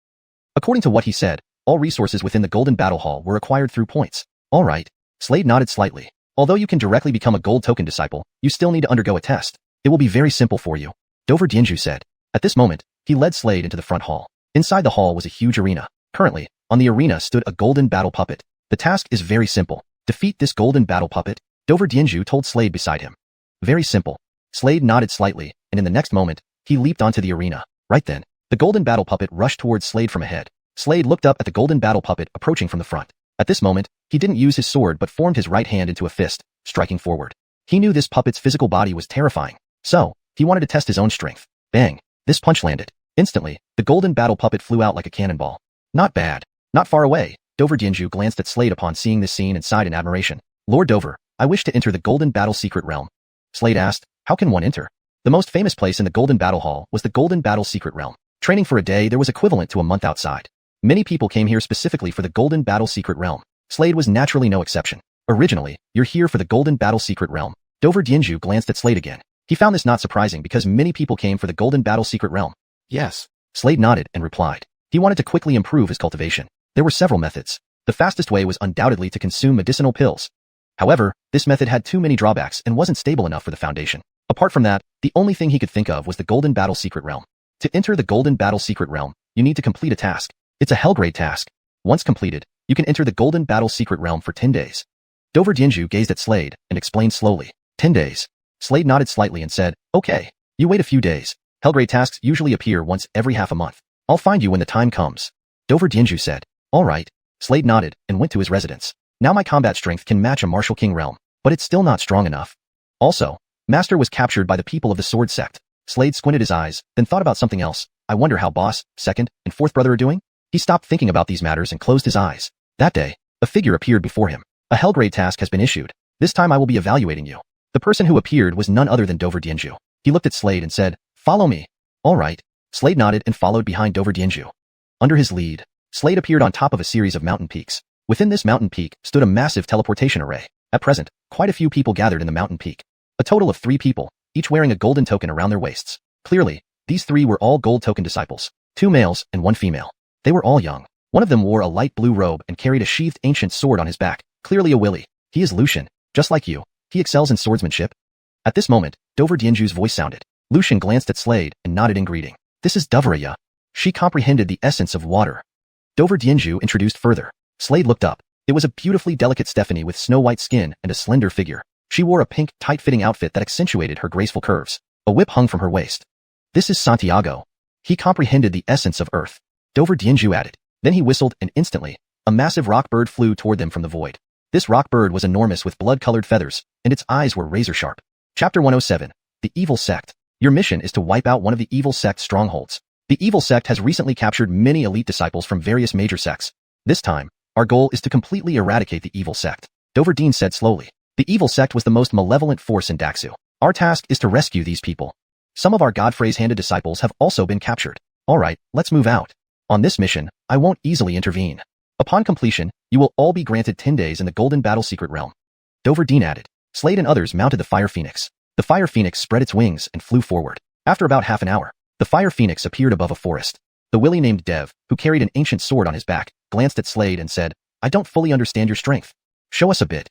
According to what he said, all resources within the Golden Battle Hall were acquired through points. All right. Slade nodded slightly. Although you can directly become a gold token disciple, you still need to undergo a test. It will be very simple for you, Dover Dienju said. At this moment, he led Slade into the front hall. Inside the hall was a huge arena. Currently, on the arena stood a golden battle puppet. The task is very simple. Defeat this golden battle puppet, Dover Dienju told Slade beside him. Very simple. Slade nodded slightly, and in the next moment, he leaped onto the arena. Right then, the golden battle puppet rushed towards Slade from ahead. Slade looked up at the golden battle puppet approaching from the front. At this moment, he didn't use his sword but formed his right hand into a fist, striking forward. He knew this puppet's physical body was terrifying, so he wanted to test his own strength. Bang! This punch landed. Instantly, the golden battle puppet flew out like a cannonball. Not bad. Not far away. Dover Dienju glanced at Slade upon seeing this scene and sighed in admiration. Lord Dover, I wish to enter the Golden Battle Secret Realm. Slade asked, how can one enter? The most famous place in the Golden Battle Hall was the Golden Battle Secret Realm. Training for a day there was equivalent to a month outside. Many people came here specifically for the Golden Battle Secret Realm. Slade was naturally no exception. Originally, you're here for the Golden Battle Secret Realm. Dover Dienju glanced at Slade again. He found this not surprising because many people came for the Golden Battle Secret Realm. Yes. Slade nodded and replied. He wanted to quickly improve his cultivation. There were several methods. The fastest way was undoubtedly to consume medicinal pills. However, this method had too many drawbacks and wasn't stable enough for the foundation. Apart from that, the only thing he could think of was the Golden Battle Secret Realm. To enter the Golden Battle Secret Realm, you need to complete a task. It's a hell-grade task. Once completed, you can enter the Golden Battle Secret Realm for 10 days. Dover Dienju gazed at Slade and explained slowly. 10 days. Slade nodded slightly and said, okay, you wait a few days. Hell-grade tasks usually appear once every half a month. I'll find you when the time comes. Dover Dienju said. All right. Slade nodded and went to his residence. Now my combat strength can match a Martial King realm, but it's still not strong enough. Also, Master was captured by the people of the Sword Sect. Slade squinted his eyes, then thought about something else. I wonder how Boss, Second, and Fourth Brother are doing? He stopped thinking about these matters and closed his eyes. That day, a figure appeared before him. A Hellgrade task has been issued. This time I will be evaluating you. The person who appeared was none other than Dover Dienju. He looked at Slade and said, "Follow me." "All right." Slade nodded and followed behind Dover Dienju. Under his lead, Slade appeared on top of a series of mountain peaks. Within this mountain peak stood a massive teleportation array. At present, quite a few people gathered in the mountain peak. A total of 3 people, each wearing a golden token around their waists. Clearly, these 3 were all gold token disciples. 2 males and 1 female. They were all young. One of them wore a light blue robe and carried a sheathed ancient sword on his back, clearly a willy. "He is Lucian, just like you. He excels in swordsmanship." At this moment, Dover Dienju's voice sounded. Lucian glanced at Slade and nodded in greeting. "This is Doveraya." She comprehended the essence of water. Dover Dienju introduced further. Slade looked up. It was a beautifully delicate Stephanie with snow-white skin and a slender figure. She wore a pink, tight-fitting outfit that accentuated her graceful curves. A whip hung from her waist. "This is Santiago." He comprehended the essence of earth. Dover Dienju added. Then he whistled and instantly, a massive rock bird flew toward them from the void. This rock bird was enormous with blood-colored feathers, and its eyes were razor-sharp. Chapter 107. The Evil Sect. Your mission is to wipe out one of the Evil Sect's strongholds. The Evil Sect has recently captured many elite disciples from various major sects. This time, our goal is to completely eradicate the Evil Sect. Dover Dean said slowly. The Evil Sect was the most malevolent force in Daxu. Our task is to rescue these people. Some of our Godphrase-handed disciples have also been captured. All right, let's move out. On this mission, I won't easily intervene. Upon completion, you will all be granted 10 days in the Golden Battle Secret Realm. Dover Dean added. Slade and others mounted the Fire Phoenix. The Fire Phoenix spread its wings and flew forward. After about half an hour, the Fire Phoenix appeared above a forest. The willy named Dev, who carried an ancient sword on his back, glanced at Slade and said, "I don't fully understand your strength. Show us a bit."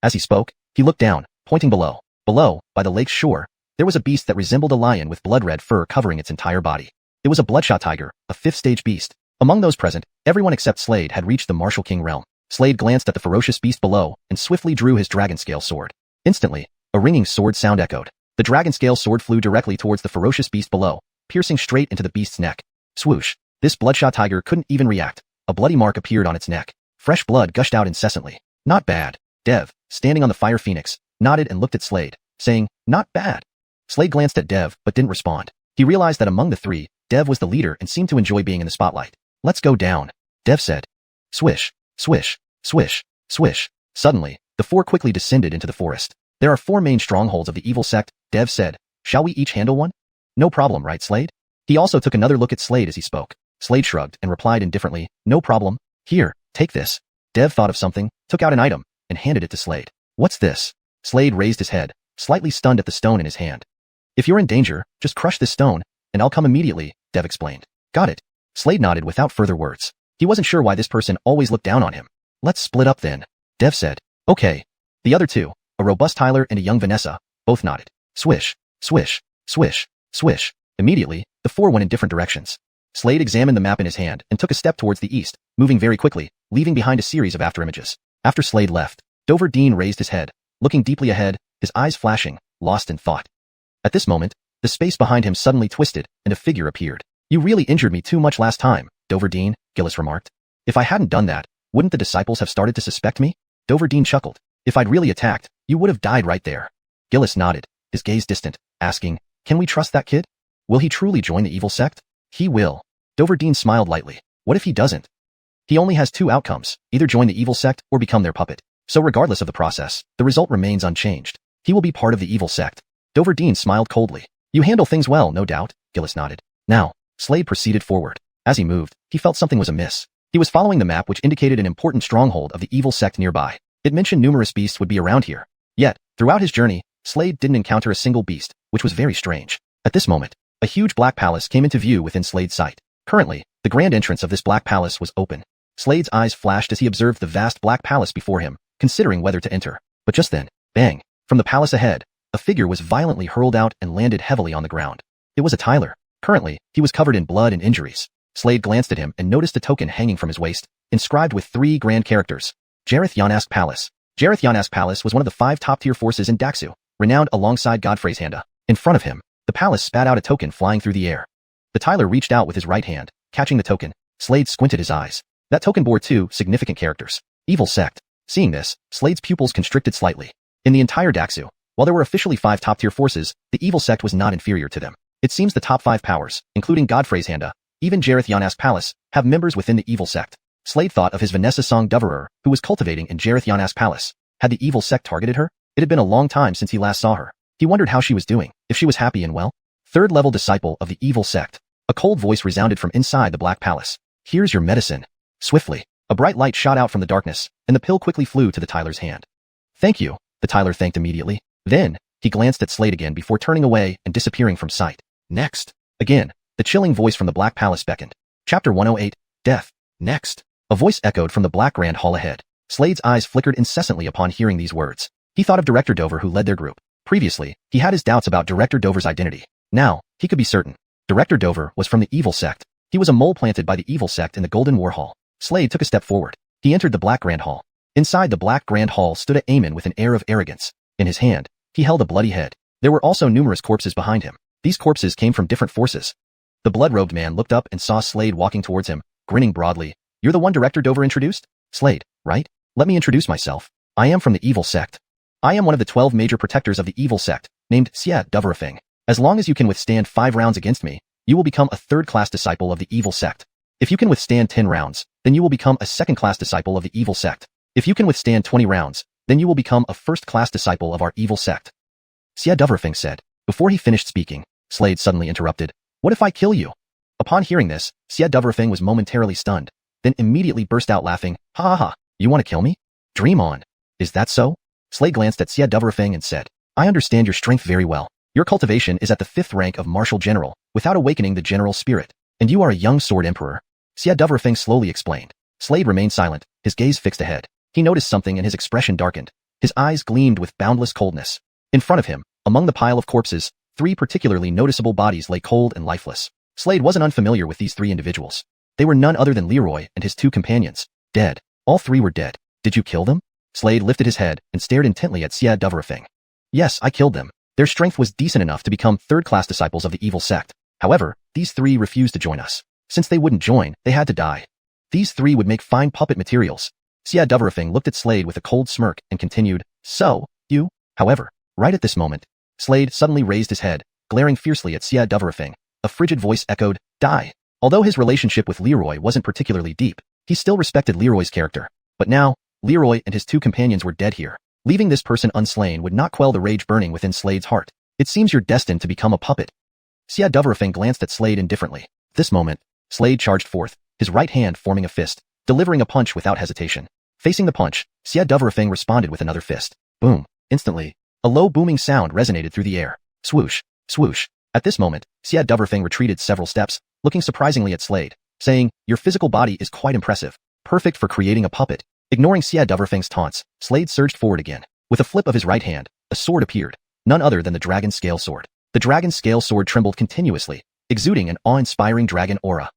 As he spoke, he looked down, pointing below. Below, by the lake's shore, there was a beast that resembled a lion with blood-red fur covering its entire body. It was a bloodshot tiger, a 5th-stage beast. Among those present, everyone except Slade had reached the Martial King realm. Slade glanced at the ferocious beast below and swiftly drew his dragon scale sword. Instantly, a ringing sword sound echoed. The dragon scale sword flew directly towards the ferocious beast below, piercing straight into the beast's neck. Swoosh! This bloodshot tiger couldn't even react. A bloody mark appeared on its neck. Fresh blood gushed out incessantly. Not bad. Dev, standing on the Fire Phoenix, nodded and looked at Slade, saying, "Not bad." Slade glanced at Dev but didn't respond. He realized that among the 3, Dev was the leader and seemed to enjoy being in the spotlight. "Let's go down," Dev said. Swish, swish, swish, swish. Suddenly, the 4 quickly descended into the forest. "There are 4 main strongholds of the Evil Sect," Dev said. "Shall we each handle one?" "No problem, right, Slade?" He also took another look at Slade as he spoke. Slade shrugged and replied indifferently, "No problem. Here, take this." Dev thought of something, took out an item, and handed it to Slade. "What's this?" Slade raised his head, slightly stunned at the stone in his hand. "If you're in danger, just crush this stone, and I'll come immediately," Dev explained. "Got it." Slade nodded without further words. He wasn't sure why this person always looked down on him. "Let's split up then," Dev said. "Okay." The other 2, a robust Tyler and a young Vanessa, both nodded. Swish, swish, swish, swish. Immediately, the 4 went in different directions. Slade examined the map in his hand and took a step towards the east, moving very quickly, leaving behind a series of afterimages. After Slade left, Dover Dean raised his head, looking deeply ahead, his eyes flashing, lost in thought. At this moment, the space behind him suddenly twisted, and a figure appeared. "You really injured me too much last time, Dover Dean," Gillis remarked. "If I hadn't done that, wouldn't the disciples have started to suspect me?" Dover Dean chuckled. "If I'd really attacked, you would have died right there." Gillis nodded, his gaze distant, asking, "Can we trust that kid? Will he truly join the Evil Sect?" "He will." Dover Dean smiled lightly. "What if he doesn't?" "He only has 2 outcomes, either join the Evil Sect or become their puppet. So regardless of the process, the result remains unchanged. He will be part of the Evil Sect." Dover Dean smiled coldly. "You handle things well, no doubt," Gillis nodded. Now, Slade proceeded forward. As he moved, he felt something was amiss. He was following the map which indicated an important stronghold of the Evil Sect nearby. It mentioned numerous beasts would be around here. Yet, throughout his journey, Slade didn't encounter a single beast, which was very strange. At this moment, a huge black palace came into view within Slade's sight. Currently, the grand entrance of this black palace was open. Slade's eyes flashed as he observed the vast black palace before him, considering whether to enter. But just then, bang, from the palace ahead, a figure was violently hurled out and landed heavily on the ground. It was a Tyler. Currently, he was covered in blood and injuries. Slade glanced at him and noticed a token hanging from his waist, inscribed with 3 grand characters. Xuanhuan Palace. Xuanhuan Palace was one of the 5 top-tier forces in Daxu, renowned alongside Godphrase Handa. In front of him, the palace spat out a token flying through the air. The Tyler reached out with his right hand, catching the token. Slade squinted his eyes. That token bore 2 significant characters. Evil Sect. Seeing this, Slade's pupils constricted slightly. In the entire Daxu, while there were officially 5 top-tier forces, the Evil Sect was not inferior to them. It seems the top 5 powers, including Godphrase Handa, even Xuanhuan Palace, have members within the Evil Sect. Slade thought of his Vanessa Song Doverer, who was cultivating in Xiuxian's palace. Had the evil sect targeted her? It had been a long time since he last saw her. He wondered how she was doing, if she was happy and well. Third-level disciple of the evil sect. A cold voice resounded from inside the Black Palace. Here's your medicine. Swiftly, a bright light shot out from the darkness, and the pill quickly flew to the Tyler's hand. Thank you, the Tyler thanked immediately. Then, he glanced at Slade again before turning away and disappearing from sight. Next. Again, the chilling voice from the Black Palace beckoned. Chapter 108, Death. Next. A voice echoed from the Black Grand Hall ahead. Slade's eyes flickered incessantly upon hearing these words. He thought of Director Dover who led their group. Previously, he had his doubts about Director Dover's identity. Now, he could be certain. Director Dover was from the evil sect. He was a mole planted by the evil sect in the Golden War Hall. Slade took a step forward. He entered the Black Grand Hall. Inside the Black Grand Hall stood a Amon with an air of arrogance. In his hand, he held a bloody head. There were also numerous corpses behind him. These corpses came from different forces. The blood-robed man looked up and saw Slade walking towards him, grinning broadly. You're the one Director Dover introduced? Slade, right? Let me introduce myself. I am from the evil sect. I am one of the 12 major protectors of the evil sect, named Xuanhuan. As long as you can withstand 5 rounds against me, you will become a third-class disciple of the evil sect. If you can withstand 10 rounds, then you will become a second-class disciple of the evil sect. If you can withstand 20 rounds, then you will become a first-class disciple of our evil sect. Xuanhuan said. Before he finished speaking, Slade suddenly interrupted. What if I kill you? Upon hearing this, Xuanhuan was momentarily stunned, then immediately burst out laughing. Ha ha ha, you want to kill me? Dream on. Is that so? Slade glanced at Xuanhuan and said, I understand your strength very well. Your cultivation is at the 5th rank of Martial General, without awakening the general spirit. And you are a young sword emperor. Xuanhuan slowly explained. Slade remained silent, his gaze fixed ahead. He noticed something and his expression darkened. His eyes gleamed with boundless coldness. In front of him, among the pile of corpses, 3 particularly noticeable bodies lay cold and lifeless. Slade wasn't unfamiliar with these 3 individuals. They were none other than Leroy and his 2 companions. Dead. All 3 were dead. Did you kill them? Slade lifted his head and stared intently at Xuanhuan. Yes, I killed them. Their strength was decent enough to become third-class disciples of the evil sect. However, these 3 refused to join us. Since they wouldn't join, they had to die. These 3 would make fine puppet materials. Xuanhuan looked at Slade with a cold smirk and continued, So, you? However, right at this moment, Slade suddenly raised his head, glaring fiercely at Xuanhuan. A frigid voice echoed, Die. Although his relationship with Leroy wasn't particularly deep, he still respected Leroy's character. But now, Leroy and his 2 companions were dead here. Leaving this person unslain would not quell the rage burning within Slade's heart. It seems you're destined to become a puppet. Xuanhuan glanced at Slade indifferently. This moment, Slade charged forth, his right hand forming a fist, delivering a punch without hesitation. Facing the punch, Xuanhuan responded with another fist. Boom. Instantly, a low booming sound resonated through the air. Swoosh. Swoosh. At this moment, Xuanhuan retreated several steps, looking surprisingly at Slade, saying, Your physical body is quite impressive. Perfect for creating a puppet. Ignoring Xuanhuan's taunts, Slade surged forward again. With a flip of his right hand, a sword appeared, none other than the dragon scale sword. The dragon scale sword trembled continuously, exuding an awe-inspiring dragon aura.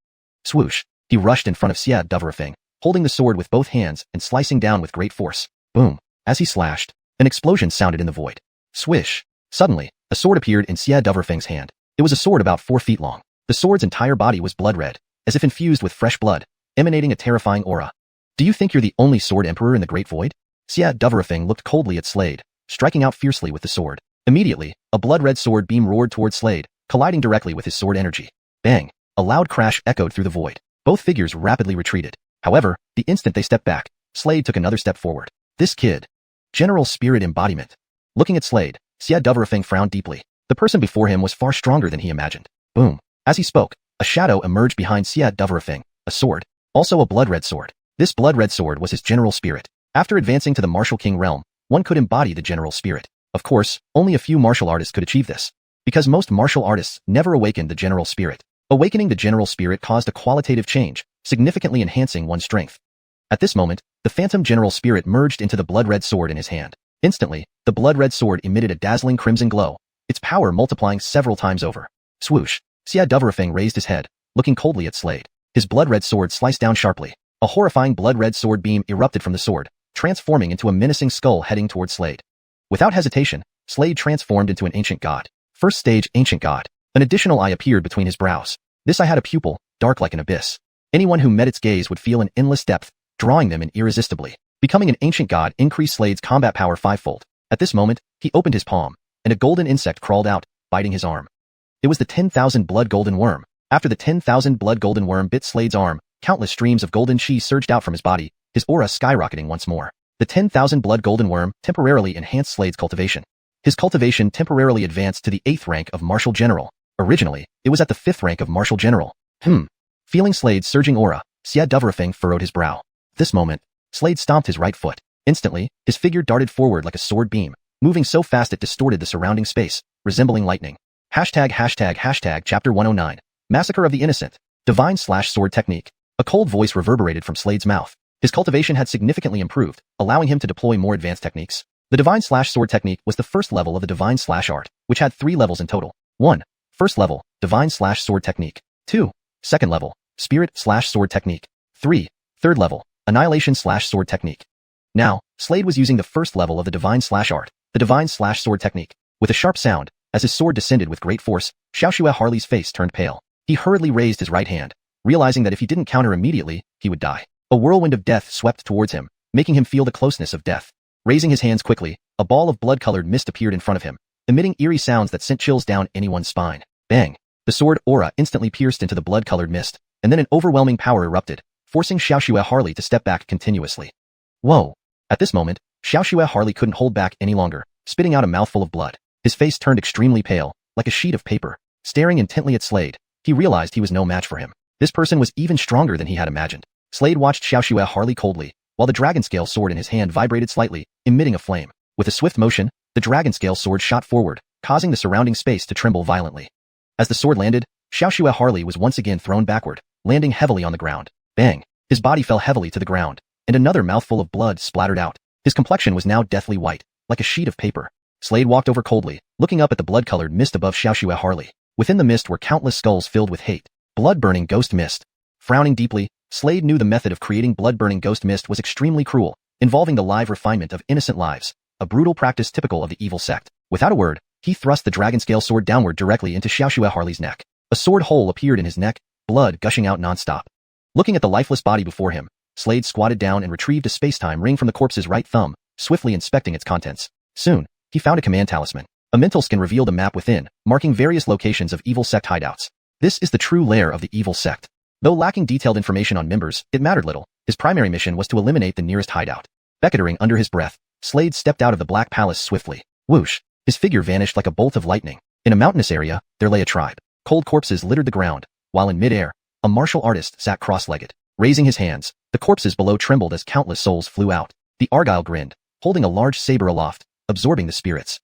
Swoosh. He rushed in front of Xuanhuan, holding the sword with both hands and slicing down with great force. Boom. As he slashed, an explosion sounded in the void. Swish. Suddenly, a sword appeared in Xuanhuan's hand. It was a sword about 4 feet long. The sword's entire body was blood red, as if infused with fresh blood, emanating a terrifying aura. Do you think you're the only sword emperor in the Great Void? Xuanhuan looked coldly at Slade, striking out fiercely with the sword. Immediately, a blood-red sword beam roared toward Slade, colliding directly with his sword energy. Bang! A loud crash echoed through the void. Both figures rapidly retreated. However, the instant they stepped back, Slade took another step forward. This kid. General Spirit Embodiment. Looking at Slade, Xuanhuan frowned deeply. The person before him was far stronger than he imagined. Boom. As he spoke, a shadow emerged behind Xuanhuan, a sword. Also a blood-red sword. This blood-red sword was his general spirit. After advancing to the Martial King realm, one could embody the general spirit. Of course, only a few martial artists could achieve this, because most martial artists never awakened the general spirit. Awakening the general spirit caused a qualitative change, significantly enhancing one's strength. At this moment, the phantom general spirit merged into the blood-red sword in his hand. Instantly, the blood-red sword emitted a dazzling crimson glow, its power multiplying several times over. Swoosh. Xuanhuan raised his head, looking coldly at Slade. His blood-red sword sliced down sharply. A horrifying blood-red sword beam erupted from the sword, transforming into a menacing skull heading toward Slade. Without hesitation, Slade transformed into an ancient god. First stage ancient god. An additional eye appeared between his brows. This eye had a pupil, dark like an abyss. Anyone who met its gaze would feel an endless depth, drawing them in irresistibly. Becoming an ancient god increased Slade's combat power 5-fold. At this moment, he opened his palm, and a golden insect crawled out, biting his arm. It was the 10,000 blood golden worm. After the 10,000 blood golden worm bit Slade's arm, Countless streams of golden chi surged out from his body, his aura skyrocketing once more. The 10,000 blood golden worm temporarily enhanced Slade's cultivation. His cultivation temporarily advanced to the 8th rank of Martial General. Originally, it was at the 5th rank of Martial General. Feeling Slade's surging aura, Xia Duvrafeng furrowed his brow. This moment, Slade stomped his right foot. Instantly, his figure darted forward like a sword beam, moving so fast it distorted the surrounding space, resembling lightning. Chapter 109. Massacre of the Innocent. Divine/Sword Technique. A cold voice reverberated from Slade's mouth. His cultivation had significantly improved, allowing him to deploy more advanced techniques. The Divine/Sword Technique was the first level of the Divine/Art, which had 3 levels in total. 1. First level, Divine/Sword Technique. 2. Second level, Spirit/Sword Technique. 3. Third level, Annihilation/Sword Technique. Now, Slade was using the first level of the Divine/Art, the Divine/Sword Technique. With a sharp sound, as his sword descended with great force, Xiuxian face turned pale. He hurriedly raised his right hand, realizing that if he didn't counter immediately, he would die. A whirlwind of death swept towards him, making him feel the closeness of death. Raising his hands quickly, a ball of blood-colored mist appeared in front of him, emitting eerie sounds that sent chills down anyone's spine. Bang! The sword aura instantly pierced into the blood-colored mist, and then an overwhelming power erupted, forcing Xiuxian to step back continuously. Whoa! At this moment, Xiuxian couldn't hold back any longer, spitting out a mouthful of blood. His face turned extremely pale, like a sheet of paper. Staring intently at Slade, he realized he was no match for him. This person was even stronger than he had imagined. Slade watched Xiuxian coldly, while the dragon-scale sword in his hand vibrated slightly, emitting a flame. With a swift motion, the dragon-scale sword shot forward, causing the surrounding space to tremble violently. As the sword landed, Xiuxian was once again thrown backward, landing heavily on the ground. Bang! His body fell heavily to the ground, and another mouthful of blood splattered out. His complexion was now deathly white, like a sheet of paper. Slade walked over coldly, looking up at the blood-colored mist above Xiuxian. Within the mist were countless skulls filled with hate. Blood-burning ghost mist. Frowning deeply, Slade knew the method of creating blood-burning ghost mist was extremely cruel, involving the live refinement of innocent lives, a brutal practice typical of the evil sect. Without a word, he thrust the dragon-scale sword downward directly into Xiuxian's neck. A sword hole appeared in his neck, blood gushing out non-stop. Looking at the lifeless body before him, Slade squatted down and retrieved a space-time ring from the corpse's right thumb, swiftly inspecting its contents. Soon, he found a command talisman. A mental skin revealed a map within, marking various locations of evil sect hideouts. This is the true lair of the evil sect. Though lacking detailed information on members, it mattered little. His primary mission was to eliminate the nearest hideout. Becketing under his breath, Slade stepped out of the black palace swiftly. Whoosh! His figure vanished like a bolt of lightning. In a mountainous area, there lay a tribe. Cold corpses littered the ground, while in mid-air, a martial artist sat cross-legged. Raising his hands, the corpses below trembled as countless souls flew out. The Argyle grinned, holding a large saber aloft, absorbing the spirits.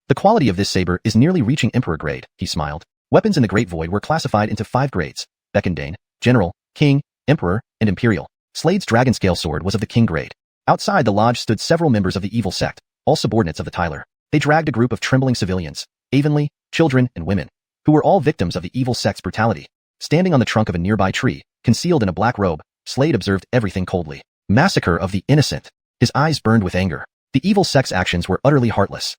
The quality of this saber is nearly reaching Emperor grade, he smiled. Weapons in the Great Void were classified into 5 grades: Bekindane, General, King, Emperor, and Imperial. Slade's dragon-scale sword was of the King grade. Outside the lodge stood several members of the evil sect, all subordinates of the Tyler. They dragged a group of trembling civilians, Avonlea, children, and women, who were all victims of the evil sect's brutality. Standing on the trunk of a nearby tree, concealed in a black robe, Slade observed everything coldly. Massacre of the innocent. His eyes burned with anger. The evil sect's actions were utterly heartless.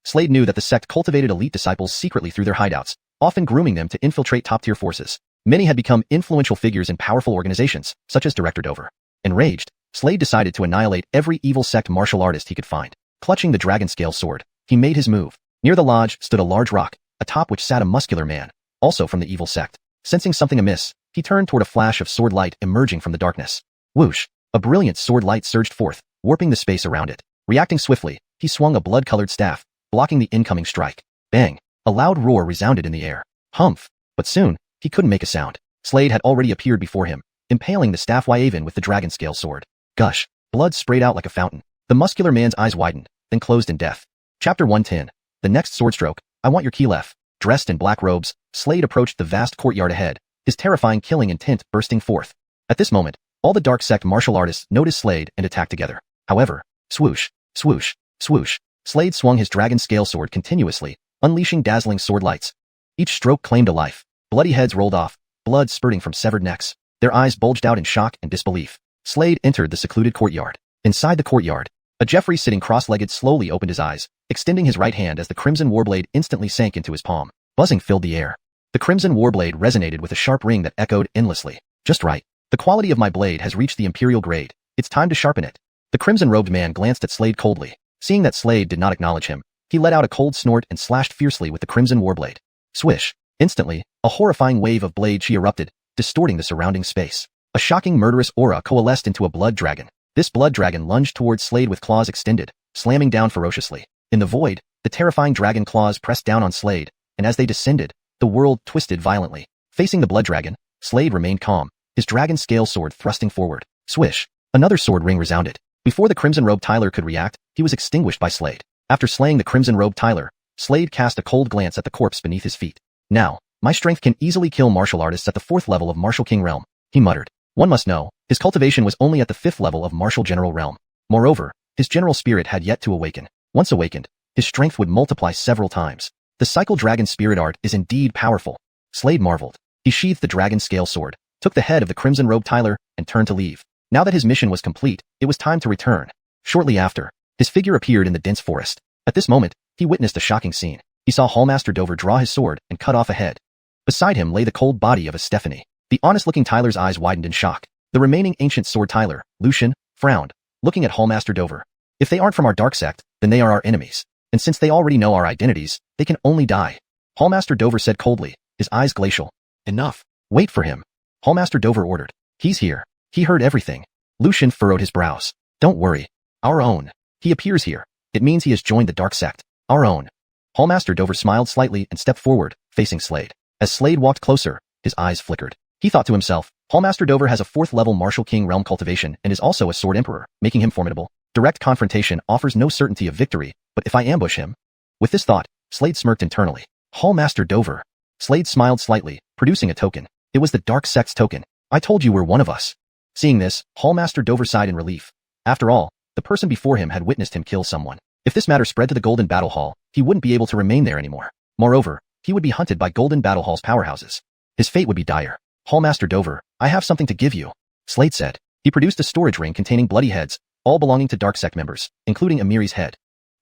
Slade knew that the sect cultivated elite disciples secretly through their hideouts, often grooming them to infiltrate top-tier forces. Many had become influential figures in powerful organizations, such as Director Dover. Enraged, Slade decided to annihilate every evil sect martial artist he could find. Clutching the dragon-scale sword, he made his move. Near the lodge stood a large rock, atop which sat a muscular man, also from the evil sect. Sensing something amiss, he turned toward a flash of sword light emerging from the darkness. Whoosh! A brilliant sword light surged forth, warping the space around it. Reacting swiftly, he swung a blood-colored staff, blocking the incoming strike. Bang! A loud roar resounded in the air. Humph! But soon, he couldn't make a sound. Slade had already appeared before him, impaling the staff Yaven with the dragon-scale sword. Gush! Blood sprayed out like a fountain. The muscular man's eyes widened, then closed in death. Chapter 110. The next sword stroke. I want your Kilef. Dressed in black robes, Slade approached the vast courtyard ahead, his terrifying killing intent bursting forth. At this moment, all the dark sect martial artists noticed Slade and attacked together. However, swoosh, swoosh, swoosh. Slade swung his dragon-scale sword continuously, unleashing dazzling sword lights. Each stroke claimed a life. Bloody heads rolled off, blood spurting from severed necks. Their eyes bulged out in shock and disbelief. Slade entered the secluded courtyard. Inside the courtyard, a Jeffrey sitting cross-legged slowly opened his eyes, extending his right hand as the crimson warblade instantly sank into his palm. Buzzing filled the air. The crimson warblade resonated with a sharp ring that echoed endlessly. Just right. The quality of my blade has reached the imperial grade. It's time to sharpen it. The crimson-robed man glanced at Slade coldly. Seeing that Slade did not acknowledge him, he let out a cold snort and slashed fiercely with the crimson warblade. Swish! Instantly, a horrifying wave of blade chi erupted, distorting the surrounding space. A shocking murderous aura coalesced into a blood dragon. This blood dragon lunged towards Slade with claws extended, slamming down ferociously. In the void, the terrifying dragon claws pressed down on Slade, and as they descended, the world twisted violently. Facing the blood dragon, Slade remained calm, his dragon scale sword thrusting forward. Swish! Another sword ring resounded. Before the crimson-robed Tyler could react, he was extinguished by Slade. After slaying the crimson-robed Tyler, Slade cast a cold glance at the corpse beneath his feet. Now, my strength can easily kill martial artists at the 4th level of Martial King realm, he muttered. One must know, his cultivation was only at the 5th level of Martial General realm. Moreover, his general spirit had yet to awaken. Once awakened, his strength would multiply several times. The Cycle Dragon spirit art is indeed powerful. Slade marveled. He sheathed the dragon scale sword, took the head of the crimson-robed Tyler, and turned to leave. Now that his mission was complete, it was time to return. Shortly after, his figure appeared in the dense forest. At this moment, he witnessed a shocking scene. He saw Hallmaster Dover draw his sword and cut off a head. Beside him lay the cold body of a Stephanie. The honest-looking Tyler's eyes widened in shock. The remaining ancient sword Tyler, Xiuxian, frowned, looking at Hallmaster Dover. If they aren't from our dark sect, then they are our enemies. And since they already know our identities, they can only die. Hallmaster Dover said coldly, his eyes glacial. Enough. Wait for him. Hallmaster Dover ordered. He's here. He heard everything. Xiuxian furrowed his brows. Don't worry. Our own. He appears here. It means he has joined the dark sect. Our own. Hallmaster Dover smiled slightly and stepped forward, facing Slade. As Slade walked closer, his eyes flickered. He thought to himself, Hallmaster Dover has a 4th level Martial King realm cultivation and is also a sword emperor, making him formidable. Direct confrontation offers no certainty of victory, but if I ambush him? With this thought, Slade smirked internally. Hallmaster Dover. Slade smiled slightly, producing a token. It was the dark sect's token. I told you we're one of us. Seeing this, Hallmaster Dover sighed in relief. After all, the person before him had witnessed him kill someone. If this matter spread to the Golden Battle Hall, he wouldn't be able to remain there anymore. Moreover, he would be hunted by Golden Battle Hall's powerhouses. His fate would be dire. Hallmaster Dover, I have something to give you, Slade said. He produced a storage ring containing bloody heads, all belonging to dark sect members, including Amiri's head.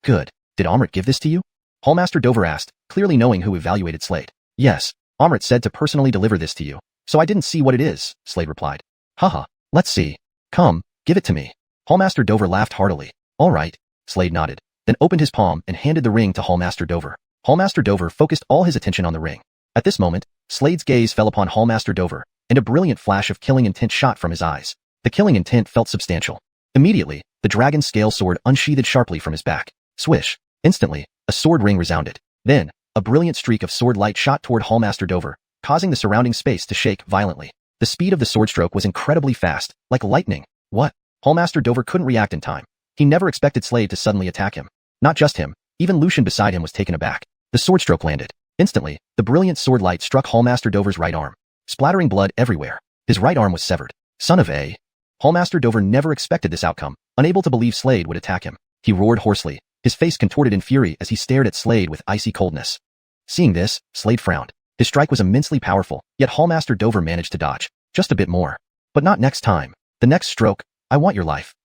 Good. Did Amrit give this to you? Hallmaster Dover asked, clearly knowing who evaluated Slade. Yes, Amrit said to personally deliver this to you. So I didn't see what it is, Slade replied. Haha, let's see. Come, give it to me. Hallmaster Dover laughed heartily. All right, Slade nodded, then opened his palm and handed the ring to Hallmaster Dover. Hallmaster Dover focused all his attention on the ring. At this moment, Slade's gaze fell upon Hallmaster Dover, and a brilliant flash of killing intent shot from his eyes. The killing intent felt substantial. Immediately, the dragon scale sword unsheathed sharply from his back. Swish. Instantly, a sword ring resounded. Then, a brilliant streak of sword light shot toward Hallmaster Dover, causing the surrounding space to shake violently. The speed of the sword stroke was incredibly fast, like lightning. What? Hallmaster Dover couldn't react in time. He never expected Slade to suddenly attack him. Not just him, even Xiuxian beside him was taken aback. The sword stroke landed. Instantly, the brilliant sword light struck Hallmaster Dover's right arm, splattering blood everywhere. His right arm was severed. Son of a... Hallmaster Dover never expected this outcome, unable to believe Slade would attack him. He roared hoarsely, his face contorted in fury as he stared at Slade with icy coldness. Seeing this, Slade frowned. His strike was immensely powerful, yet Hallmaster Dover managed to dodge. Just a bit more. But not next time. The next stroke, I want your life.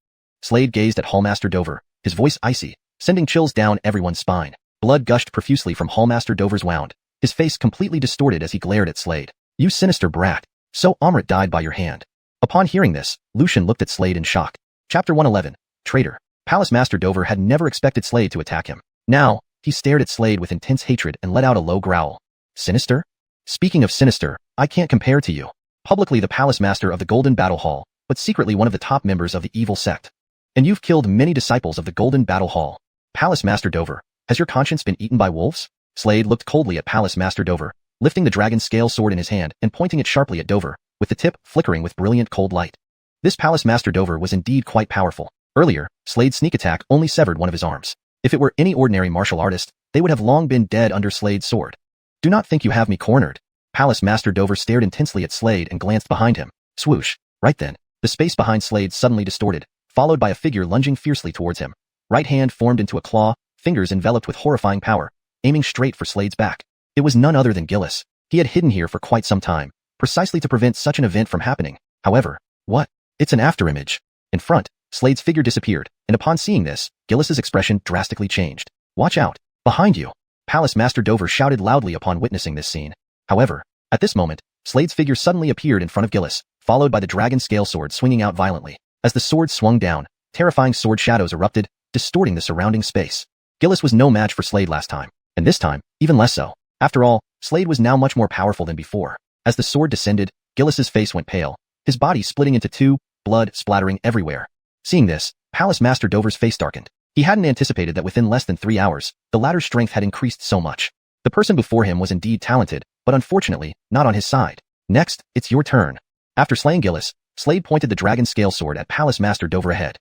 Slade gazed at Hallmaster Dover, his voice icy, sending chills down everyone's spine. Blood gushed profusely from Hallmaster Dover's wound, his face completely distorted as he glared at Slade. You sinister brat. So Amrit died by your hand. Upon hearing this, Xiuxian looked at Slade in shock. Chapter 111. Traitor. Palace Master Dover had never expected Slade to attack him. Now, he stared at Slade with intense hatred and let out a low growl. Sinister? Speaking of sinister, I can't compare to you. Publicly the Palace Master of the Golden Battle Hall, but secretly one of the top members of the evil sect. And you've killed many disciples of the Golden Battle Hall. Palace Master Dover, has your conscience been eaten by wolves? Slade looked coldly at Palace Master Dover, lifting the dragon scale sword in his hand and pointing it sharply at Dover, with the tip flickering with brilliant cold light. This Palace Master Dover was indeed quite powerful. Earlier, Slade's sneak attack only severed one of his arms. If it were any ordinary martial artist, they would have long been dead under Slade's sword. Do not think you have me cornered. Palace Master Dover stared intensely at Slade and glanced behind him. Swoosh. Right then, the space behind Slade suddenly distorted, followed by a figure lunging fiercely towards him. Right hand formed into a claw, fingers enveloped with horrifying power, aiming straight for Slade's back. It was none other than Gillis. He had hidden here for quite some time, precisely to prevent such an event from happening. However, what? It's an afterimage. In front, Slade's figure disappeared, and upon seeing this, Gillis's expression drastically changed. Watch out! Behind you! Palace Master Dover shouted loudly upon witnessing this scene. However, at this moment, Slade's figure suddenly appeared in front of Gillis, followed by the dragon scale sword swinging out violently. As the sword swung down, terrifying sword shadows erupted, distorting the surrounding space. Gillis was no match for Slade last time, and this time, even less so. After all, Slade was now much more powerful than before. As the sword descended, Gillis's face went pale, his body splitting into two, blood splattering everywhere. Seeing this, Palace Master Dover's face darkened. He hadn't anticipated that within less than 3 hours, the latter's strength had increased so much. The person before him was indeed talented, but unfortunately, not on his side. Next, it's your turn. After slaying Gillis, Slade pointed the dragon scale sword at Palace Master Dover ahead.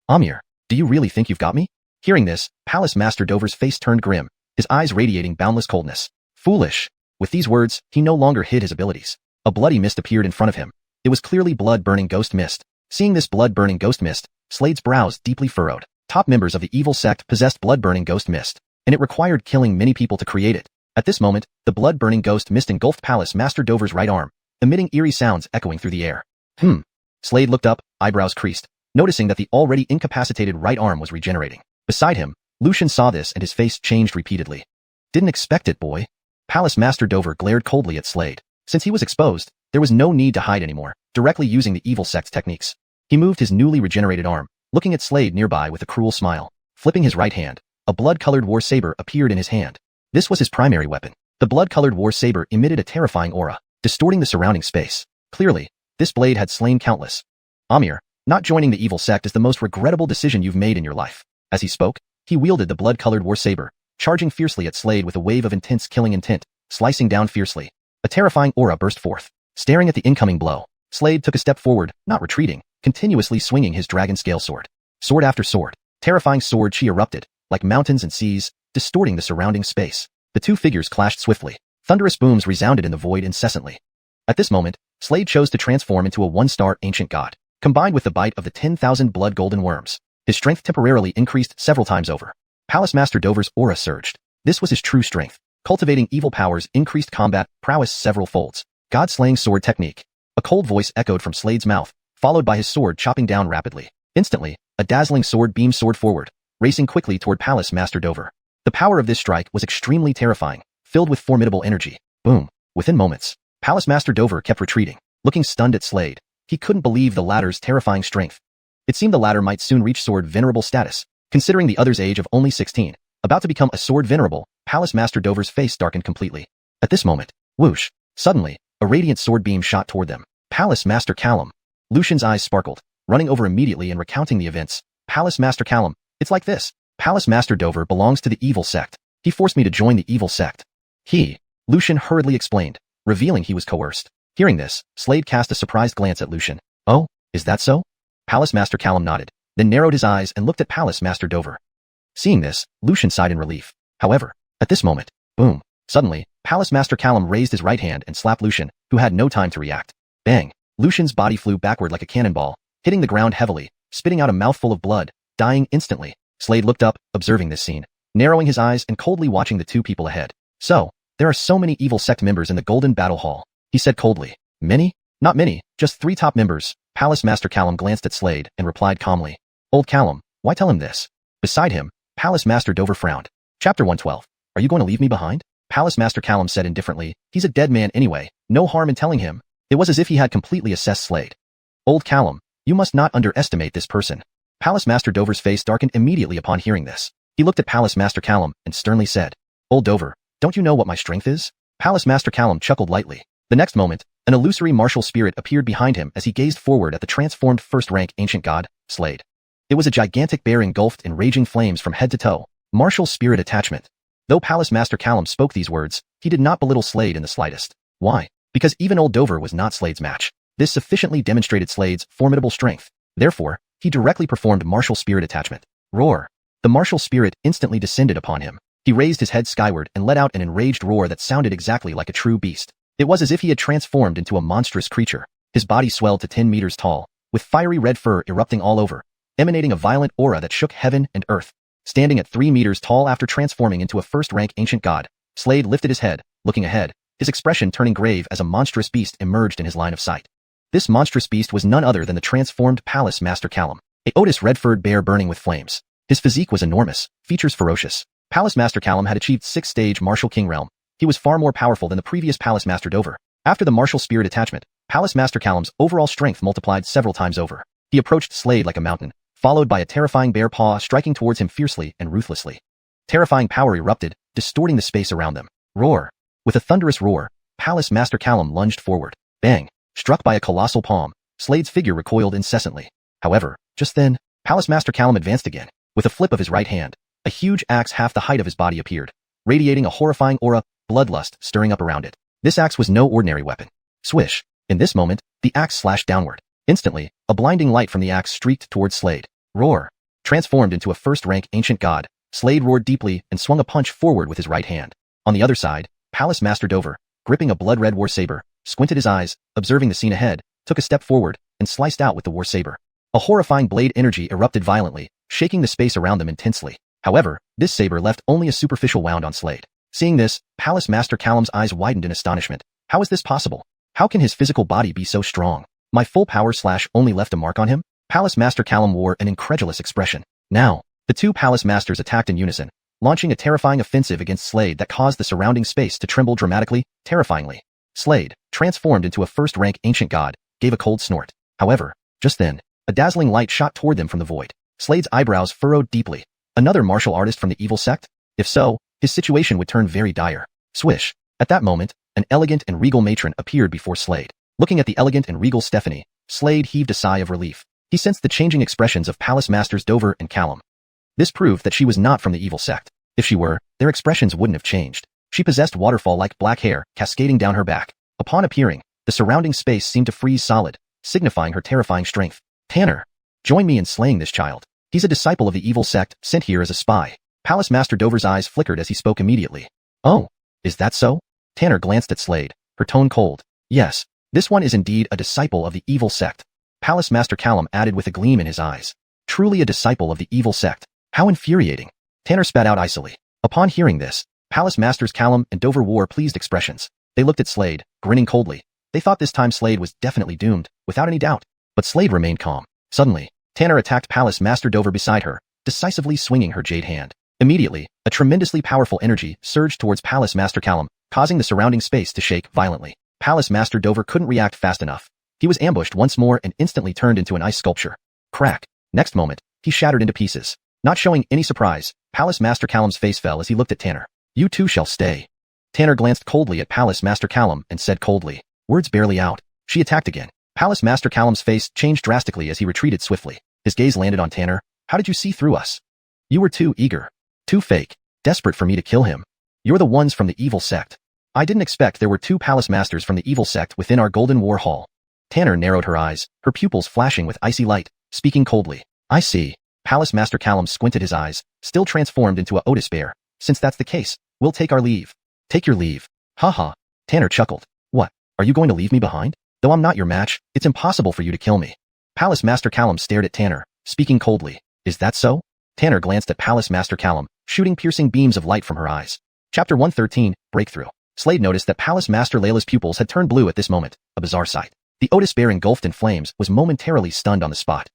Amir, do you really think you've got me? Hearing this, Palace Master Dover's face turned grim, his eyes radiating boundless coldness. Foolish. With these words, he no longer hid his abilities. A bloody mist appeared in front of him. It was clearly blood-burning ghost mist. Seeing this blood-burning ghost mist, Slade's brows deeply furrowed. Top members of the evil sect possessed blood-burning ghost mist, and it required killing many people to create it. At this moment, the blood-burning ghost mist engulfed Palace Master Dover's right arm, emitting eerie sounds echoing through the air. Slade looked up, eyebrows creased, noticing that the already incapacitated right arm was regenerating. Beside him, Lucian saw this and his face changed repeatedly. Didn't expect it, boy. Palace Master Dover glared coldly at Slade. Since he was exposed, there was no need to hide anymore, directly using the evil sect's techniques. He moved his newly regenerated arm, looking at Slade nearby with a cruel smile. Flipping his right hand, a blood-colored war saber appeared in his hand. This was his primary weapon. The blood-colored war saber emitted a terrifying aura, distorting the surrounding space. Clearly, this blade had slain countless. Amir, not joining the evil sect is the most regrettable decision you've made in your life. As he spoke, he wielded the blood-colored war saber, charging fiercely at Slade with a wave of intense killing intent, slicing down fiercely. A terrifying aura burst forth. Staring at the incoming blow, Slade took a step forward, not retreating, continuously swinging his dragon scale sword. Sword after sword, terrifying sword chi erupted, like mountains and seas, distorting the surrounding space. The two figures clashed swiftly. Thunderous booms resounded in the void incessantly. At this moment, Slade chose to transform into a one-star ancient god. Combined with the bite of the 10,000 blood golden worms, his strength temporarily increased several times over. Palace Master Dover's aura surged. This was his true strength. Cultivating evil powers increased combat prowess several folds. God-slaying sword technique. A cold voice echoed from Slade's mouth, followed by his sword chopping down rapidly. Instantly, a dazzling sword beam soared forward, racing quickly toward Palace Master Dover. The power of this strike was extremely terrifying, filled with formidable energy. Boom. Within moments, Palace Master Dover kept retreating, looking stunned at Slade. He couldn't believe the latter's terrifying strength. It seemed the latter might soon reach sword venerable status, considering the other's age of only 16. About to become a sword venerable, Palace Master Dover's face darkened completely. At this moment, whoosh, suddenly, a radiant sword beam shot toward them. Palace Master Callum. Lucian's eyes sparkled, running over immediately and recounting the events. Palace Master Callum, it's like this. Palace Master Dover belongs to the evil sect. He forced me to join the evil sect. Lucian hurriedly explained, revealing he was coerced. Hearing this, Slade cast a surprised glance at Lucian. Oh, is that so? Palace Master Callum nodded, then narrowed his eyes and looked at Palace Master Dover. Seeing this, Lucian sighed in relief. However, at this moment, boom, suddenly, Palace Master Callum raised his right hand and slapped Lucian, who had no time to react. Bang! Lucian's body flew backward like a cannonball, hitting the ground heavily, spitting out a mouthful of blood, dying instantly. Slade looked up, observing this scene, narrowing his eyes and coldly watching the two people ahead. So, there are so many evil sect members in the Golden Battle Hall, he said coldly. Many? Not many, just 3 top members. Palace Master Callum glanced at Slade and replied calmly. Old Callum, why tell him this? Beside him, Palace Master Dover frowned. Chapter 112. Are you going to leave me behind? Palace Master Callum said indifferently, he's a dead man anyway, no harm in telling him. It was as if he had completely assessed Slade. Old Callum, you must not underestimate this person. Palace Master Dover's face darkened immediately upon hearing this. He looked at Palace Master Callum and sternly said, Old Dover, don't you know what my strength is? Palace Master Callum chuckled lightly. The next moment, an illusory martial spirit appeared behind him as he gazed forward at the transformed first-rank ancient god, Slade. It was a gigantic bear engulfed in raging flames from head to toe. Martial spirit attachment. Though Palace Master Callum spoke these words, he did not belittle Slade in the slightest. Why? Because even old Dover was not Slade's match. This sufficiently demonstrated Slade's formidable strength. Therefore, he directly performed martial spirit attachment. Roar. The martial spirit instantly descended upon him. He raised his head skyward and let out an enraged roar that sounded exactly like a true beast. It was as if he had transformed into a monstrous creature. His body swelled to 10 meters tall, with fiery red fur erupting all over, emanating a violent aura that shook heaven and earth. Standing at 3 meters tall after transforming into a first-rank ancient god, Slade lifted his head, looking ahead, his expression turning grave as a monstrous beast emerged in his line of sight. This monstrous beast was none other than the transformed Palace Master Callum, a Otis red-furred bear burning with flames. His physique was enormous, features ferocious. Palace Master Callum had achieved 6th-stage martial king realm. He was far more powerful than the previous Palace Master Dover. After the martial spirit attachment, Palace Master Callum's overall strength multiplied several times over. He approached Slade like a mountain, followed by a terrifying bear paw striking towards him fiercely and ruthlessly. Terrifying power erupted, distorting the space around them. Roar. With a thunderous roar, Palace Master Callum lunged forward. Bang. Struck by a colossal palm, Slade's figure recoiled incessantly. However, just then, Palace Master Callum advanced again. With a flip of his right hand, a huge axe half the height of his body appeared, radiating a horrifying aura, bloodlust stirring up around it. This axe was no ordinary weapon. Swish. In this moment, the axe slashed downward. Instantly, a blinding light from the axe streaked towards Slade. Roar. Transformed into a first-rank ancient god, Slade roared deeply and swung a punch forward with his right hand. On the other side, Palace Master Dover, gripping a blood-red war saber, squinted his eyes, observing the scene ahead, took a step forward, and sliced out with the war saber. A horrifying blade energy erupted violently, shaking the space around them intensely. However, this saber left only a superficial wound on Slade. Seeing this, Palace Master Callum's eyes widened in astonishment. How is this possible? How can his physical body be so strong? My full power slash only left a mark on him? Palace Master Callum wore an incredulous expression. Now, the two Palace Masters attacked in unison, launching a terrifying offensive against Slade that caused the surrounding space to tremble dramatically, terrifyingly. Slade, transformed into a first-rank ancient god, gave a cold snort. However, just then, a dazzling light shot toward them from the void. Slade's eyebrows furrowed deeply. Another martial artist from the evil sect? If so, his situation would turn very dire. Swish. At that moment, an elegant and regal matron appeared before Slade. Looking at the elegant and regal Stephanie, Slade heaved a sigh of relief. He sensed the changing expressions of Palace Masters Dover and Callum. This proved that she was not from the evil sect. If she were, their expressions wouldn't have changed. She possessed waterfall-like black hair cascading down her back. Upon appearing, the surrounding space seemed to freeze solid, signifying her terrifying strength. Tanner, join me in slaying this child. He's a disciple of the evil sect, sent here as a spy. Palace Master Dover's eyes flickered as he spoke immediately. Oh, is that so? Tanner glanced at Slade, her tone cold. Yes, this one is indeed a disciple of the evil sect. Palace Master Callum added with a gleam in his eyes. Truly a disciple of the evil sect. How infuriating. Tanner spat out icily. Upon hearing this, Palace Masters Callum and Dover wore pleased expressions. They looked at Slade, grinning coldly. They thought this time Slade was definitely doomed, without any doubt. But Slade remained calm. Suddenly, Tanner attacked Palace Master Dover beside her, decisively swinging her jade hand. Immediately, a tremendously powerful energy surged towards Palace Master Callum, causing the surrounding space to shake violently. Palace Master Dover couldn't react fast enough. He was ambushed once more and instantly turned into an ice sculpture. Crack. Next moment, he shattered into pieces. Not showing any surprise, Palace Master Callum's face fell as he looked at Tanner. You too shall stay. Tanner glanced coldly at Palace Master Callum and said coldly. Words barely out. She attacked again. Palace Master Callum's face changed drastically as he retreated swiftly. His gaze landed on Tanner. How did you see through us? You were too eager. Too fake. Desperate for me to kill him. You're the ones from the evil sect. I didn't expect there were two Palace Masters from the evil sect within our Golden War Hall. Tanner narrowed her eyes, her pupils flashing with icy light, speaking coldly. I see. Palace Master Callum squinted his eyes, still transformed into a Otis bear. Since that's the case, we'll take our leave. Take your leave. Haha. Tanner chuckled. What? Are you going to leave me behind? Though I'm not your match, it's impossible for you to kill me. Palace Master Callum stared at Tanner, speaking coldly. Is that so? Tanner glanced at Palace Master Callum, shooting piercing beams of light from her eyes. Chapter 113, Breakthrough. Slade noticed that Palace Master Layla's pupils had turned blue at this moment, a bizarre sight. The Otis bear engulfed in flames was momentarily stunned on the spot.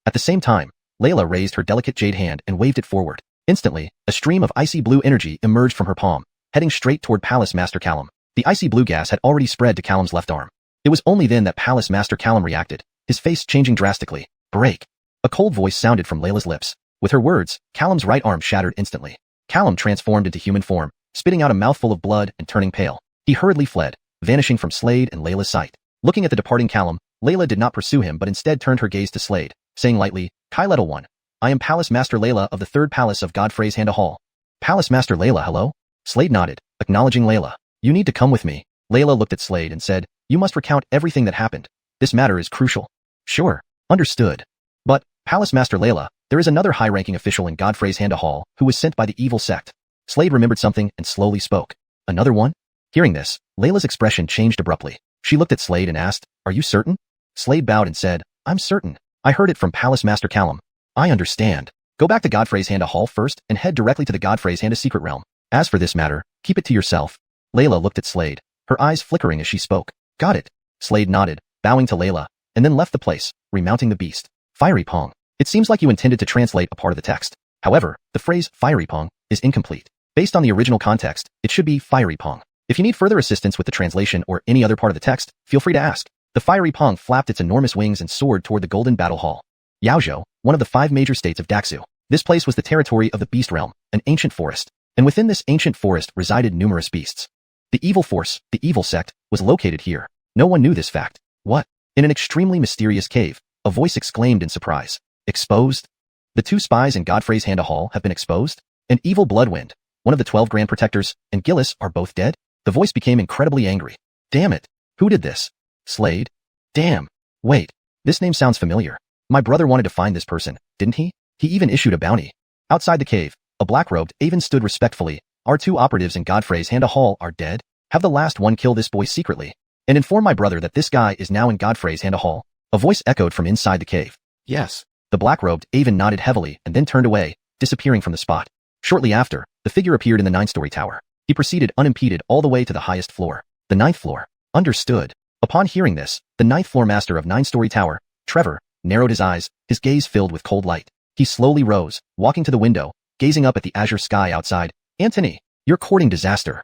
At the same time, Layla raised her delicate jade hand and waved it forward. Instantly, a stream of icy blue energy emerged from her palm, heading straight toward Palace Master Callum. The icy blue gas had already spread to Callum's left arm. It was only then that Palace Master Callum reacted, his face changing drastically. Break. A cold voice sounded from Layla's lips. With her words, Callum's right arm shattered instantly. Callum transformed into human form, spitting out a mouthful of blood and turning pale. He hurriedly fled, vanishing from Slade and Layla's sight. Looking at the departing Callum, Layla did not pursue him but instead turned her gaze to Slade, saying lightly, Kai Little One. I am Palace Master Layla of the 3rd Palace of Godfrey's Handa Hall. Palace Master Layla, hello? Slade nodded, acknowledging Layla. You need to come with me. Layla looked at Slade and said, you must recount everything that happened. This matter is crucial. Sure. Understood. But, Palace Master Layla, there is another high-ranking official in Godfrey's Handa Hall who was sent by the evil sect. Slade remembered something and slowly spoke. Another one? Hearing this, Layla's expression changed abruptly. She looked at Slade and asked, are you certain? Slade bowed and said, I'm certain. I heard it from Palace Master Callum. I understand. Go back to Godfrey's Handa Hall first and head directly to the Godfrey's Handa secret realm. As for this matter, keep it to yourself. Layla looked at Slade, her eyes flickering as she spoke. Got it. Slade nodded, bowing to Layla, and then left the place, remounting the beast. Fiery Pong. It seems like you intended to translate a part of the text. However, the phrase Fiery Pong is incomplete. Based on the original context, it should be Fiery Pong. If you need further assistance with the translation or any other part of the text, feel free to ask. The Fiery Pong flapped its enormous wings and soared toward the Golden Battle Hall. Yaozhou, one of the 5 major states of Daxu. This place was the territory of the Beast Realm, an ancient forest. And within this ancient forest resided numerous beasts. The evil force, the evil sect, was located here. No one knew this fact. What? In an extremely mysterious cave, a voice exclaimed in surprise. Exposed? The 2 spies in Godfrey's Hand Hall have been exposed? And evil Bloodwind, one of the 12 Grand Protectors, and Gillis are both dead? The voice became incredibly angry. Damn it. Who did this? Slade? Damn. Wait. This name sounds familiar. My brother wanted to find this person, didn't he? He even issued a bounty. Outside the cave, a black-robed Avon stood respectfully. Our 2 operatives in Godfrey's Hand Hall are dead? Have the last one kill this boy secretly, and inform my brother that this guy is now in Godfrey's Hand Hall? A voice echoed from inside the cave. Yes. The black-robed Avon nodded heavily and then turned away, disappearing from the spot. Shortly after, the figure appeared in the 9-story tower. He proceeded unimpeded all the way to the highest floor. The 9th floor. Understood. Upon hearing this, the 9th floor master of 9-story tower, Trevor, narrowed his eyes, his gaze filled with cold light. He slowly rose, walking to the window, gazing up at the azure sky outside. Anthony, you're courting disaster.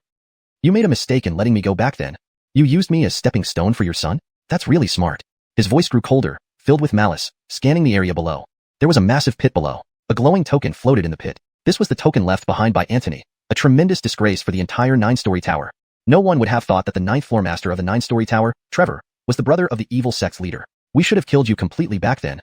You made a mistake in letting me go back then. You used me as stepping stone for your son? That's really smart. His voice grew colder, filled with malice, scanning the area below. There was a massive pit below. A glowing token floated in the pit. This was the token left behind by Anthony, a tremendous disgrace for the entire 9-story tower. No one would have thought that the 9th floor master of the 9-story tower, Trevor, was the brother of the evil sect's leader. We should have killed you completely back then.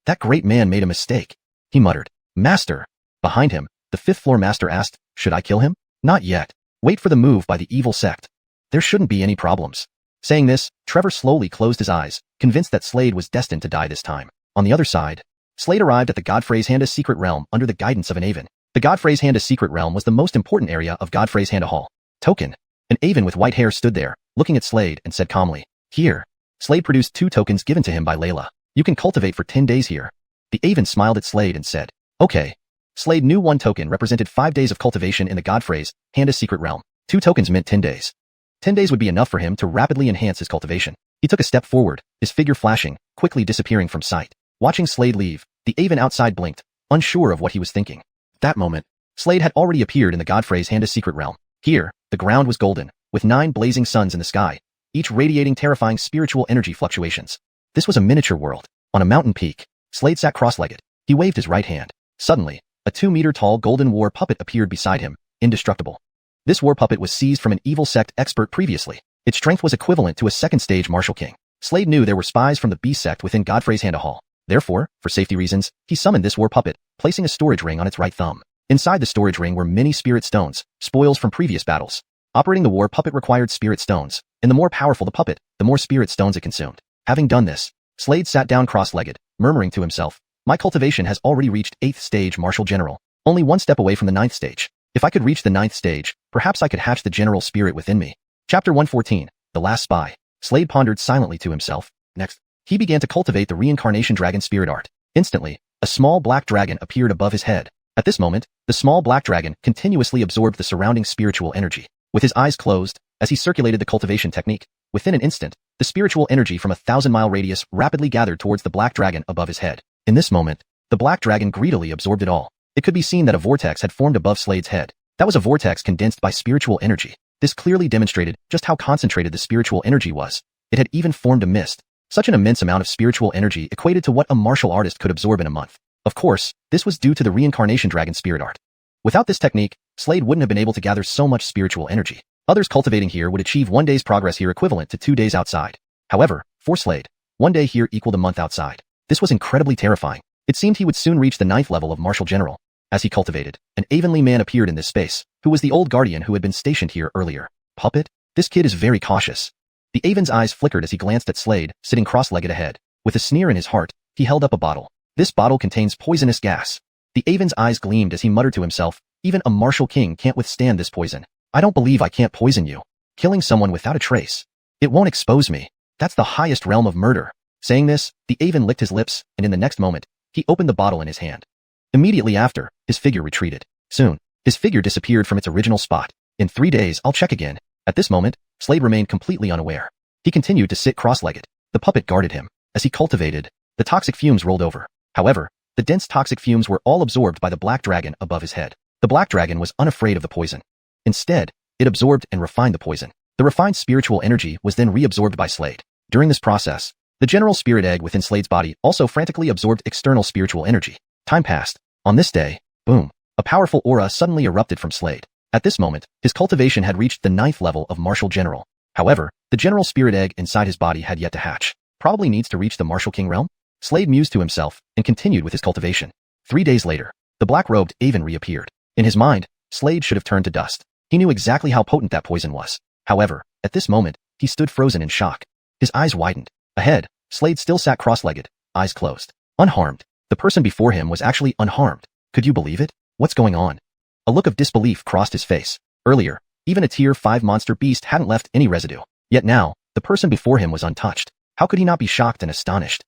That great man made a mistake. He muttered. Master. Behind him, the 5th floor master asked, should I kill him? Not yet. Wait for the move by the evil sect. There shouldn't be any problems. Saying this, Trevor slowly closed his eyes, convinced that Slade was destined to die this time. On the other side, Slade arrived at the Godfrey's Hand secret realm under the guidance of an Avon. The Godfrey's Hand secret realm was the most important area of Godfrey's Hand Hall. Token. An Avon with white hair stood there, looking at Slade and said calmly, here. Slade produced 2 tokens given to him by Layla. You can cultivate for 10 days here. The Avon smiled at Slade and said, okay. Slade knew 1 token represented 5 days of cultivation in the Godfrey's Hand secret realm. 2 tokens meant 10 days. 10 days would be enough for him to rapidly enhance his cultivation. He took a step forward, his figure flashing, quickly disappearing from sight. Watching Slade leave, the Avon outside blinked, unsure of what he was thinking. At that moment, Slade had already appeared in the Godfrey's Hand secret realm. Here, the ground was golden, with 9 blazing suns in the sky, each radiating terrifying spiritual energy fluctuations. This was a miniature world. On a mountain peak, Slade sat cross-legged. He waved his right hand. Suddenly, a 2-meter-tall golden war puppet appeared beside him, indestructible. This war puppet was seized from an evil sect expert previously. Its strength was equivalent to a 2nd-stage martial king. Slade knew there were spies from the beast sect within Godfrey's Hand Hall. Therefore, for safety reasons, he summoned this war puppet, placing a storage ring on its right thumb. Inside the storage ring were many spirit stones, spoils from previous battles. Operating the war puppet required spirit stones, and the more powerful the puppet, the more spirit stones it consumed. Having done this, Slade sat down cross-legged, murmuring to himself, my cultivation has already reached 8th stage martial general, only 1 step away from the 9th stage. If I could reach the 9th stage, perhaps I could hatch the general spirit within me. Chapter 114, The Last Spy. Slade pondered silently to himself. Next, he began to cultivate the reincarnation dragon spirit art. Instantly, a small black dragon appeared above his head. At this moment, the small black dragon continuously absorbed the surrounding spiritual energy. With his eyes closed, as he circulated the cultivation technique, within an instant, the spiritual energy from a 1,000-mile radius rapidly gathered towards the black dragon above his head. In this moment, the black dragon greedily absorbed it all. It could be seen that a vortex had formed above Slade's head. That was a vortex condensed by spiritual energy. This clearly demonstrated just how concentrated the spiritual energy was. It had even formed a mist. Such an immense amount of spiritual energy equated to what a martial artist could absorb in a month. Of course, this was due to the reincarnation dragon spirit art. Without this technique, Slade wouldn't have been able to gather so much spiritual energy. Others cultivating here would achieve 1 day's progress here equivalent to 2 days outside. However, for Slade, 1 day here equaled a month outside. This was incredibly terrifying. It seemed he would soon reach the 9th level of martial general. As he cultivated, an Avonlea man appeared in this space, who was the old guardian who had been stationed here earlier. Puppet? This kid is very cautious. The Avon's eyes flickered as he glanced at Slade, sitting cross-legged ahead. With a sneer in his heart, he held up a bottle. This bottle contains poisonous gas. The Avon's eyes gleamed as he muttered to himself, even a martial king can't withstand this poison. I don't believe I can't poison you. Killing someone without a trace. It won't expose me. That's the highest realm of murder. Saying this, the Avon licked his lips, and in the next moment, he opened the bottle in his hand. Immediately after, his figure retreated. Soon, his figure disappeared from its original spot. In 3 days, I'll check again. At this moment, Slade remained completely unaware. He continued to sit cross-legged. The puppet guarded him. As he cultivated, the toxic fumes rolled over. However, the dense toxic fumes were all absorbed by the black dragon above his head. The black dragon was unafraid of the poison. Instead, it absorbed and refined the poison. The refined spiritual energy was then reabsorbed by Slade. During this process, the general spirit egg within Slade's body also frantically absorbed external spiritual energy. Time passed. On this day, boom, a powerful aura suddenly erupted from Slade. At this moment, his cultivation had reached the 9th level of martial general. However, the general spirit egg inside his body had yet to hatch. Probably needs to reach the Martial King realm? Slade mused to himself and continued with his cultivation. 3 days later, the black-robed Avon reappeared. In his mind, Slade should have turned to dust. He knew exactly how potent that poison was. However, at this moment, he stood frozen in shock. His eyes widened. Ahead, Slade still sat cross-legged, eyes closed. Unharmed. The person before him was actually unharmed. Could you believe it? What's going on? A look of disbelief crossed his face. Earlier, even a Tier 5 monster beast hadn't left any residue. Yet now, the person before him was untouched. How could he not be shocked and astonished?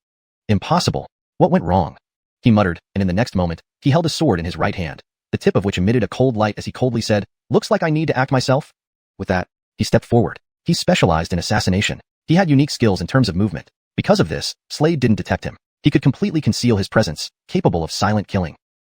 Impossible. What went wrong? He muttered, and in the next moment, he held a sword in his right hand, the tip of which emitted a cold light as he coldly said, "Looks like I need to act myself." With that, he stepped forward. He specialized in assassination. He had unique skills in terms of movement. Because of this, Slade didn't detect him. He could completely conceal his presence, capable of silent killing.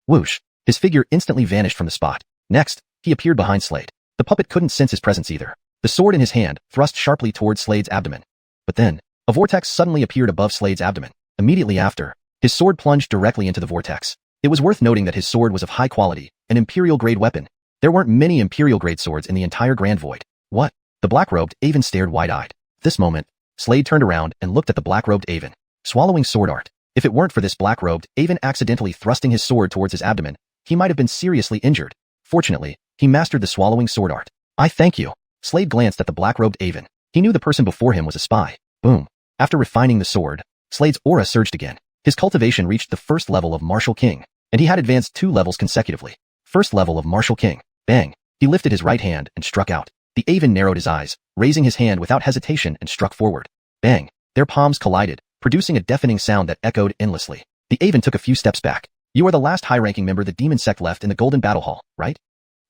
Whoosh! His figure instantly vanished from the spot. Next, he appeared behind Slade. The puppet couldn't sense his presence either. The sword in his hand thrust sharply toward Slade's abdomen. But then, a vortex suddenly appeared above Slade's abdomen. Immediately after, his sword plunged directly into the vortex. It was worth noting that his sword was of high quality, an Imperial-grade weapon. There weren't many Imperial-grade swords in the entire Grand Void. What? The black-robed Avon stared wide-eyed. At this moment, Slade turned around and looked at the black-robed Avon. Swallowing sword art. If it weren't for this black-robed Avon accidentally thrusting his sword towards his abdomen, he might have been seriously injured. Fortunately, he mastered the swallowing sword art. I thank you. Slade glanced at the black-robed Avon. He knew the person before him was a spy. Boom. After refining the sword, Slade's aura surged again. His cultivation reached the first level of Martial King, and he had advanced 2 levels consecutively. First level of Martial King. Bang. He lifted his right hand and struck out. The Avon narrowed his eyes, raising his hand without hesitation and struck forward. Bang. Their palms collided, producing a deafening sound that echoed endlessly. The Avon took a few steps back. You are the last high-ranking member the demon sect left in the Golden Battle Hall, right?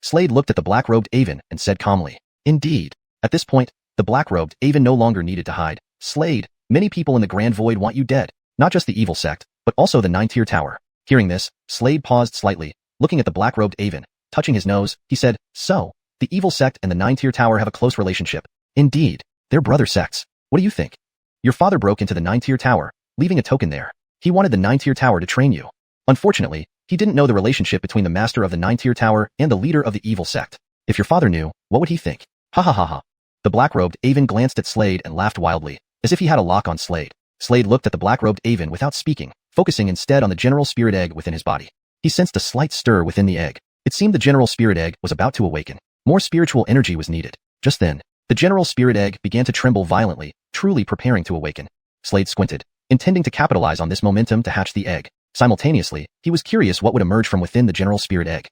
Slade looked at the black-robed Avon and said calmly, "Indeed." At this point, the black-robed Avon no longer needed to hide. Slade, many people in the Grand Void want you dead. Not just the evil sect, but also the 9-tier tower. Hearing this, Slade paused slightly, looking at the black-robed Avon. Touching his nose, he said, "So, the evil sect and the 9-tier tower have a close relationship." "Indeed. They're brother sects. What do you think? Your father broke into the 9-tier tower, leaving a token there. He wanted the 9-tier tower to train you. Unfortunately, he didn't know the relationship between the master of the 9-tier tower and the leader of the evil sect. If your father knew, what would he think?" Ha ha ha ha. The black-robed Avon glanced at Slade and laughed wildly, as if he had a lock on Slade. Slade looked at the black-robed Avon without speaking, focusing instead on the general spirit egg within his body. He sensed a slight stir within the egg. It seemed the general spirit egg was about to awaken. More spiritual energy was needed. Just then, the general spirit egg began to tremble violently, truly preparing to awaken. Slade squinted, intending to capitalize on this momentum to hatch the egg. Simultaneously, he was curious what would emerge from within the general spirit egg.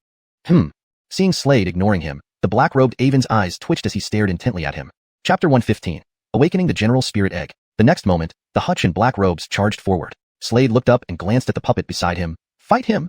Seeing Slade ignoring him, the black-robed Avon's eyes twitched as he stared intently at him. Chapter 115. Awakening the general spirit egg. The next moment, the hutch in black robes charged forward. Slade looked up and glanced at the puppet beside him. "Fight him?"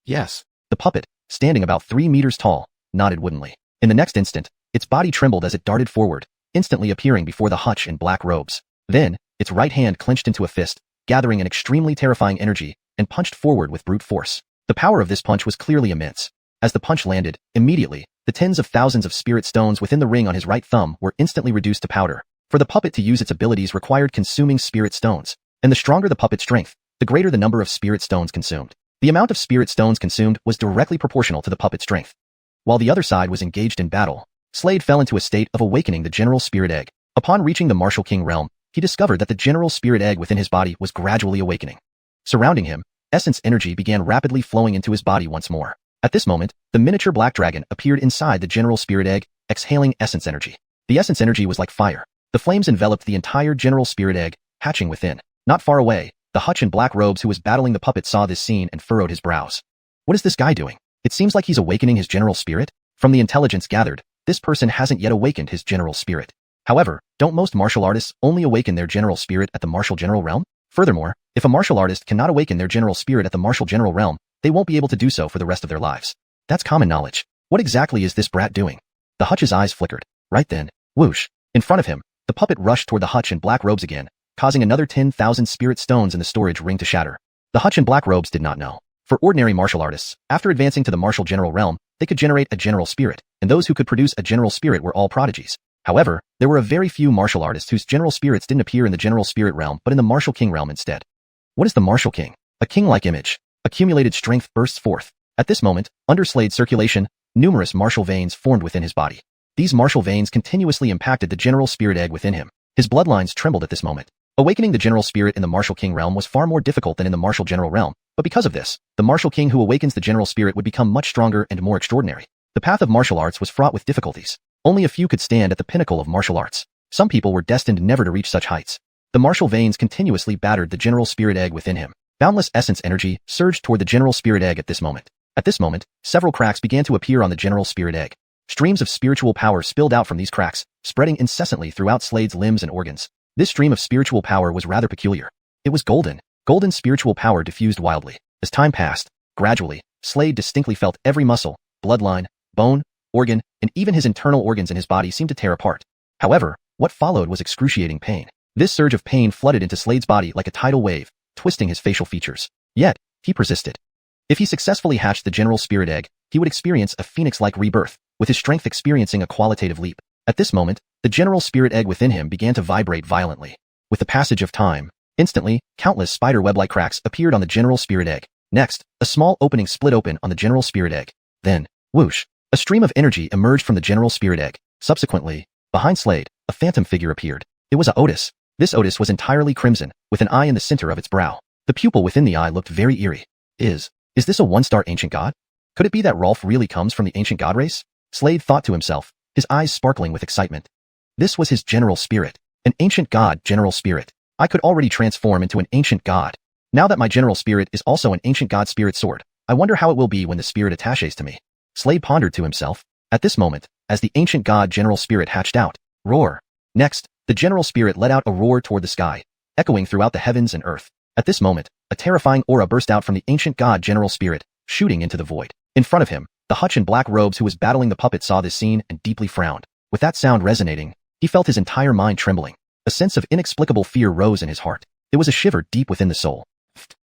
"Yes." The puppet, standing about 3 meters tall, nodded woodenly. In the next instant, its body trembled as it darted forward, instantly appearing before the hutch in black robes. Then, its right hand clenched into a fist, gathering an extremely terrifying energy, and punched forward with brute force. The power of this punch was clearly immense. As the punch landed, immediately, the tens of thousands of spirit stones within the ring on his right thumb were instantly reduced to powder. For the puppet to use its abilities required consuming spirit stones, and the stronger the puppet's strength, the greater the number of spirit stones consumed. The amount of spirit stones consumed was directly proportional to the puppet's strength. While the other side was engaged in battle, Slade fell into a state of awakening the general spirit egg. Upon reaching the Martial King realm, he discovered that the general spirit egg within his body was gradually awakening. Surrounding him, essence energy began rapidly flowing into his body once more. At this moment, the miniature black dragon appeared inside the general spirit egg, exhaling essence energy. The essence energy was like fire. The flames enveloped the entire general spirit egg, hatching within. Not far away, the hutch in black robes who was battling the puppet saw this scene and furrowed his brows. What is this guy doing? It seems like he's awakening his general spirit. From the intelligence gathered, this person hasn't yet awakened his general spirit. However, don't most martial artists only awaken their general spirit at the martial general realm? Furthermore, if a martial artist cannot awaken their general spirit at the martial general realm, they won't be able to do so for the rest of their lives. That's common knowledge. What exactly is this brat doing? The hutch's eyes flickered. Right then, whoosh, in front of him, the puppet rushed toward the hutch in black robes again, causing another 10,000 spirit stones in the storage ring to shatter. The hutch in black robes did not know. For ordinary martial artists, after advancing to the martial general realm, they could generate a general spirit, and those who could produce a general spirit were all prodigies. However, there were a very few martial artists whose general spirits didn't appear in the general spirit realm but in the martial king realm instead. What is the martial king? A king-like image. Accumulated strength bursts forth. At this moment, under Slade's circulation, numerous martial veins formed within his body. These martial veins continuously impacted the general spirit egg within him. His bloodlines trembled at this moment. Awakening the general spirit in the martial king realm was far more difficult than in the martial general realm, but because of this, the martial king who awakens the general spirit would become much stronger and more extraordinary. The path of martial arts was fraught with difficulties. Only a few could stand at the pinnacle of martial arts. Some people were destined never to reach such heights. The martial veins continuously battered the general spirit egg within him. Boundless essence energy surged toward the general spirit egg at this moment. At this moment, several cracks began to appear on the general spirit egg. Streams of spiritual power spilled out from these cracks, spreading incessantly throughout Slade's limbs and organs. This stream of spiritual power was rather peculiar. It was golden. Golden spiritual power diffused wildly. As time passed, gradually, Slade distinctly felt every muscle, bloodline, bone, organ, and even his internal organs in his body seemed to tear apart. However, what followed was excruciating pain. This surge of pain flooded into Slade's body like a tidal wave, twisting his facial features. Yet, he persisted. If he successfully hatched the general spirit egg, he would experience a phoenix-like rebirth, with his strength experiencing a qualitative leap. At this moment, the general spirit egg within him began to vibrate violently. With the passage of time, instantly, countless spider web-like cracks appeared on the general spirit egg. Next, a small opening split open on the general spirit egg. Then, whoosh, a stream of energy emerged from the general spirit egg. Subsequently, behind Slade, a phantom figure appeared. It was a Otis. This Otis was entirely crimson, with an eye in the center of its brow. The pupil within the eye looked very eerie. Is this a one-star ancient god? Could it be that Rolf really comes from the ancient god race? Slade thought to himself, his eyes sparkling with excitement. This was his general spirit. An ancient god general spirit. I could already transform into an ancient god. Now that my general spirit is also an ancient god spirit sword, I wonder how it will be when the spirit attaches to me. Slade pondered to himself. At this moment, as the ancient god general spirit hatched out, roar. Next, the general spirit let out a roar toward the sky, echoing throughout the heavens and earth. At this moment, a terrifying aura burst out from the ancient god general spirit, shooting into the void. In front of him, the hutch in black robes who was battling the puppet saw this scene and deeply frowned. With that sound resonating, he felt his entire mind trembling. A sense of inexplicable fear rose in his heart. There was a shiver deep within the soul.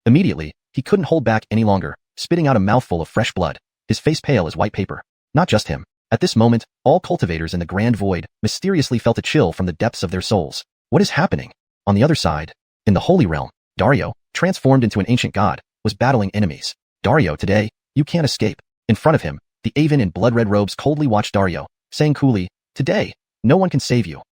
Immediately, he couldn't hold back any longer, spitting out a mouthful of fresh blood, his face pale as white paper. Not just him. At this moment, all cultivators in the Grand Void mysteriously felt a chill from the depths of their souls. What is happening? On the other side, in the Holy Realm, Dario, transformed into an ancient god, was battling enemies. Dario, today, you can't escape. In front of him, the Aven in blood-red robes coldly watched Dario, saying coolly, today, no one can save you.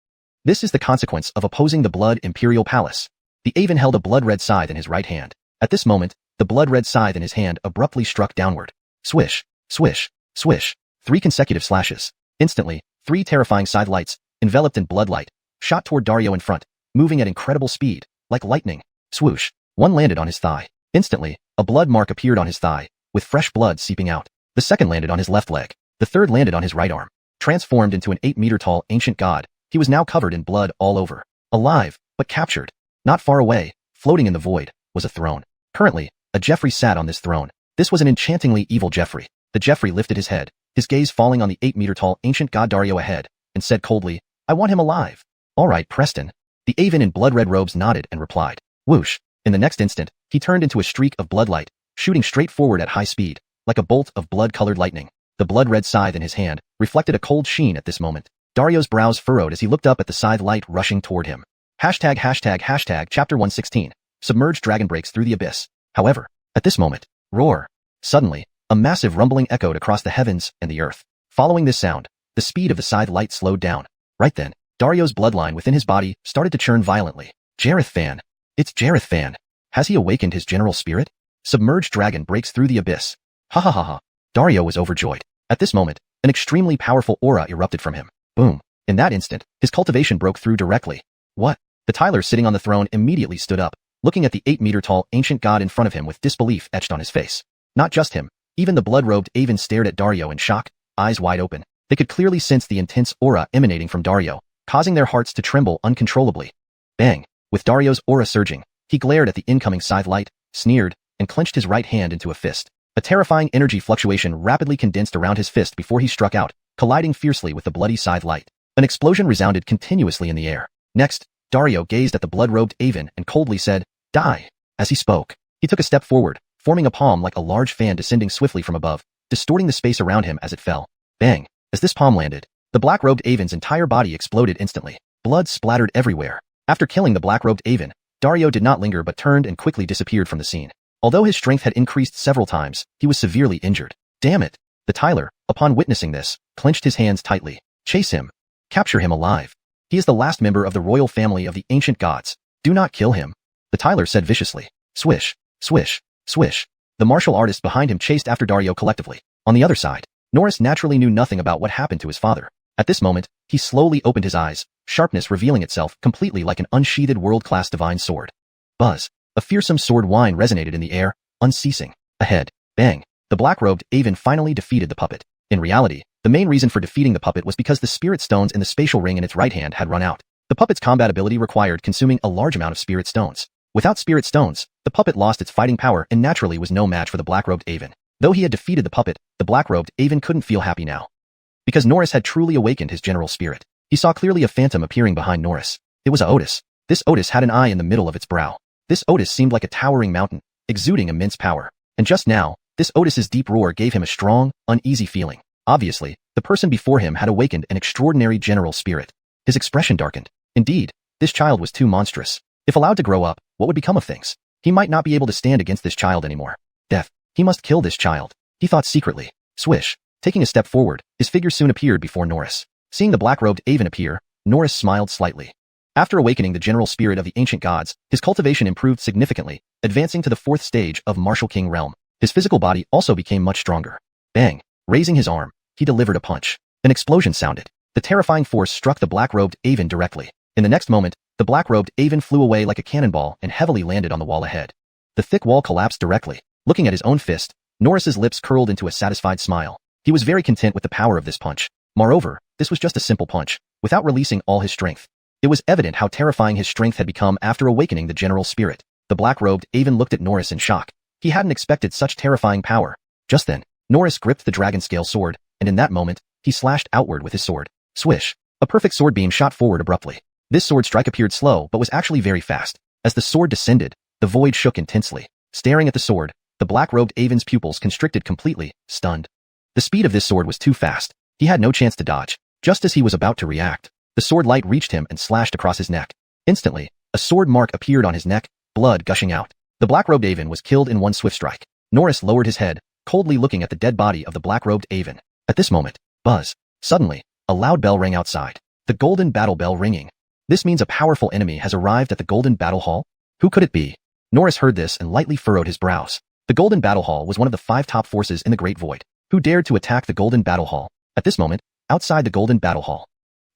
This is the consequence of opposing the Blood Imperial Palace. The Aven held a blood-red scythe in his right hand. At this moment, the blood-red scythe in his hand abruptly struck downward. Swish, swish, swish. 3 consecutive slashes. Instantly, 3 terrifying scythe lights, enveloped in bloodlight, shot toward Dario in front, moving at incredible speed, like lightning. Swoosh. 1 landed on his thigh. Instantly, a blood mark appeared on his thigh, with fresh blood seeping out. The second landed on his left leg. The third landed on his right arm. Transformed into an 8-meter-tall ancient god, he was now covered in blood all over. Alive, but captured. Not far away, floating in the void, was a throne. Currently, a Jeffrey sat on this throne. This was an enchantingly evil Jeffrey. The Jeffrey lifted his head, his gaze falling on the 8-meter-tall ancient god Dario ahead, and said coldly, I want him alive. All right, Preston. The Aven in blood-red robes nodded and replied. Whoosh. In the next instant, he turned into a streak of bloodlight, shooting straight forward at high speed, like a bolt of blood-colored lightning. The blood-red scythe in his hand reflected a cold sheen at this moment. Dario's brows furrowed as he looked up at the scythe light rushing toward him. Chapter 116. Submerged dragon breaks through the abyss. However, at this moment, roar. Suddenly, a massive rumbling echoed across the heavens and the earth. Following this sound, the speed of the scythe light slowed down. Right then, Dario's bloodline within his body started to churn violently. Jareth Fan. It's Jareth Fan. Has he awakened his general spirit? Submerged dragon breaks through the abyss. Ha ha ha ha. Dario was overjoyed. At this moment, an extremely powerful aura erupted from him. Boom. In that instant, his cultivation broke through directly. What? The Tyler sitting on the throne immediately stood up, looking at the 8-meter-tall ancient god in front of him with disbelief etched on his face. Not just him. Even the blood-robed Aven stared at Dario in shock, eyes wide open. They could clearly sense the intense aura emanating from Dario, causing their hearts to tremble uncontrollably. Bang! With Dario's aura surging, he glared at the incoming scythe light, sneered, and clenched his right hand into a fist. A terrifying energy fluctuation rapidly condensed around his fist before he struck out, colliding fiercely with the bloody scythe light. An explosion resounded continuously in the air. Next, Dario gazed at the blood-robed Aven and coldly said, Die! As he spoke, he took a step forward, forming a palm like a large fan descending swiftly from above, distorting the space around him as it fell. Bang! As this palm landed, the black-robed Aven's entire body exploded instantly. Blood splattered everywhere. After killing the black-robed Aven, Dario did not linger but turned and quickly disappeared from the scene. Although his strength had increased several times, he was severely injured. Damn it! The Tyler, upon witnessing this, clenched his hands tightly. Chase him. Capture him alive. He is the last member of the royal family of the ancient gods. Do not kill him, the Tyler said viciously. Swish, swish, swish. The martial artists behind him chased after Dario collectively. On the other side, Norris naturally knew nothing about what happened to his father. At this moment, he slowly opened his eyes, sharpness revealing itself completely like an unsheathed world-class divine sword. Buzz. A fearsome sword whine resonated in the air, unceasing. Ahead. Bang. The black-robed Avon finally defeated the puppet. In reality, the main reason for defeating the puppet was because the spirit stones in the spatial ring in its right hand had run out. The puppet's combat ability required consuming a large amount of spirit stones. Without spirit stones, the puppet lost its fighting power and naturally was no match for the black-robed Avon. Though he had defeated the puppet, the black-robed Avon couldn't feel happy now. Because Norris had truly awakened his general spirit. He saw clearly a phantom appearing behind Norris. It was a Otis. This Otis had an eye in the middle of its brow. This Otis seemed like a towering mountain, exuding immense power. And just now, this Otis's deep roar gave him a strong, uneasy feeling. Obviously, the person before him had awakened an extraordinary general spirit. His expression darkened. Indeed, this child was too monstrous. If allowed to grow up, what would become of things? He might not be able to stand against this child anymore. Death. He must kill this child. He thought secretly. Swish. Taking a step forward, his figure soon appeared before Norris. Seeing the black-robed Avon appear, Norris smiled slightly. After awakening the general spirit of the ancient gods, his cultivation improved significantly, advancing to the 4th stage of Martial King realm. His physical body also became much stronger. Bang. Raising his arm, he delivered a punch. An explosion sounded. The terrifying force struck the black-robed Avon directly. In the next moment, the black-robed Avon flew away like a cannonball and heavily landed on the wall ahead. The thick wall collapsed directly. Looking at his own fist, Norris's lips curled into a satisfied smile. He was very content with the power of this punch. Moreover, this was just a simple punch, without releasing all his strength. It was evident how terrifying his strength had become after awakening the general spirit. The black-robed Avon looked at Norris in shock. He hadn't expected such terrifying power. Just then, Norris gripped the dragon-scale sword, and in that moment, he slashed outward with his sword. Swish. A perfect sword beam shot forward abruptly. This sword strike appeared slow but was actually very fast. As the sword descended, the void shook intensely. Staring at the sword, the black-robed Avon's pupils constricted completely, stunned. The speed of this sword was too fast. He had no chance to dodge. Just as he was about to react, the sword light reached him and slashed across his neck. Instantly, a sword mark appeared on his neck, blood gushing out. The black-robed Avon was killed in one swift strike. Norris lowered his head, coldly looking at the dead body of the black-robed Avon. At this moment, buzz. Suddenly, a loud bell rang outside. The golden battle bell ringing. This means a powerful enemy has arrived at the golden battle hall? Who could it be? Norris heard this and lightly furrowed his brows. The golden battle hall was one of the 5 top forces in the Great Void. Who dared to attack the golden battle hall? At this moment, outside the golden battle hall.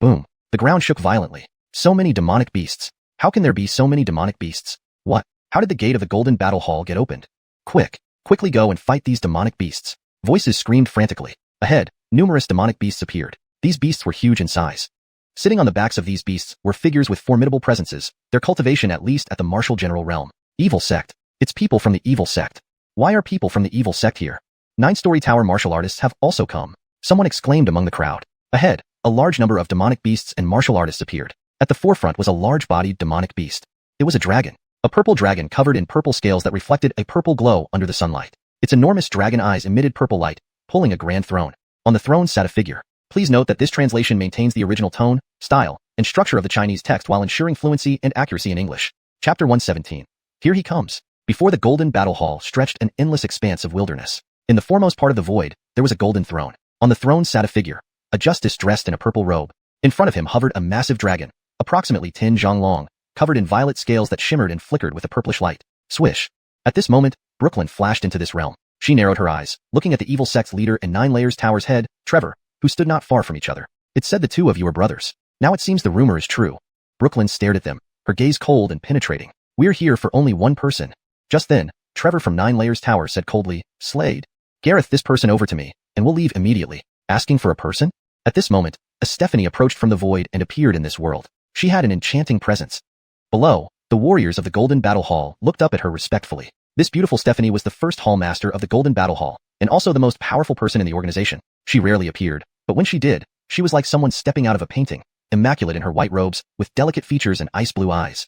Boom. The ground shook violently. So many demonic beasts. How can there be so many demonic beasts? What? How did the gate of the golden battle hall get opened? Quickly go and fight these demonic beasts. Voices screamed frantically. Ahead, numerous demonic beasts appeared. These beasts were huge in size. Sitting on the backs of these beasts were figures with formidable presences, their cultivation at least at the martial general realm. Evil sect. It's people from the evil sect. Why are people from the evil sect here? 9-story tower martial artists have also come. Someone exclaimed among the crowd. Ahead, a large number of demonic beasts and martial artists appeared. At the forefront was a large-bodied demonic beast. It was a dragon. A purple dragon covered in purple scales that reflected a purple glow under the sunlight. Its enormous dragon eyes emitted purple light, pulling a grand throne. On the throne sat a figure. Please note that this translation maintains the original tone, style, and structure of the Chinese text while ensuring fluency and accuracy in English. Chapter 117. Here he comes. Before the golden battle hall stretched an endless expanse of wilderness. In the foremost part of the void, there was a golden throne. On the throne sat a figure, a justice dressed in a purple robe. In front of him hovered a massive dragon, approximately 10 zhang long, covered in violet scales that shimmered and flickered with a purplish light. Swish. At this moment, Brooklyn flashed into this realm. She narrowed her eyes, looking at the evil sect's leader and 9 Layers Tower's head, Trevor, who stood not far from each other. It said the two of you were brothers. Now it seems the rumor is true. Brooklyn stared at them, her gaze cold and penetrating. We're here for only one person. Just then, Trevor from 9 Layers Tower said coldly, Slade. Gareth this person over to me, and we'll leave immediately. Asking for a person? At this moment, a Stephanie approached from the void and appeared in this world. She had an enchanting presence. Below, the warriors of the Golden Battle Hall looked up at her respectfully. This beautiful Stephanie was the first hall master of the Golden Battle Hall, and also the most powerful person in the organization. She rarely appeared, but when she did, she was like someone stepping out of a painting, immaculate in her white robes, with delicate features and ice-blue eyes.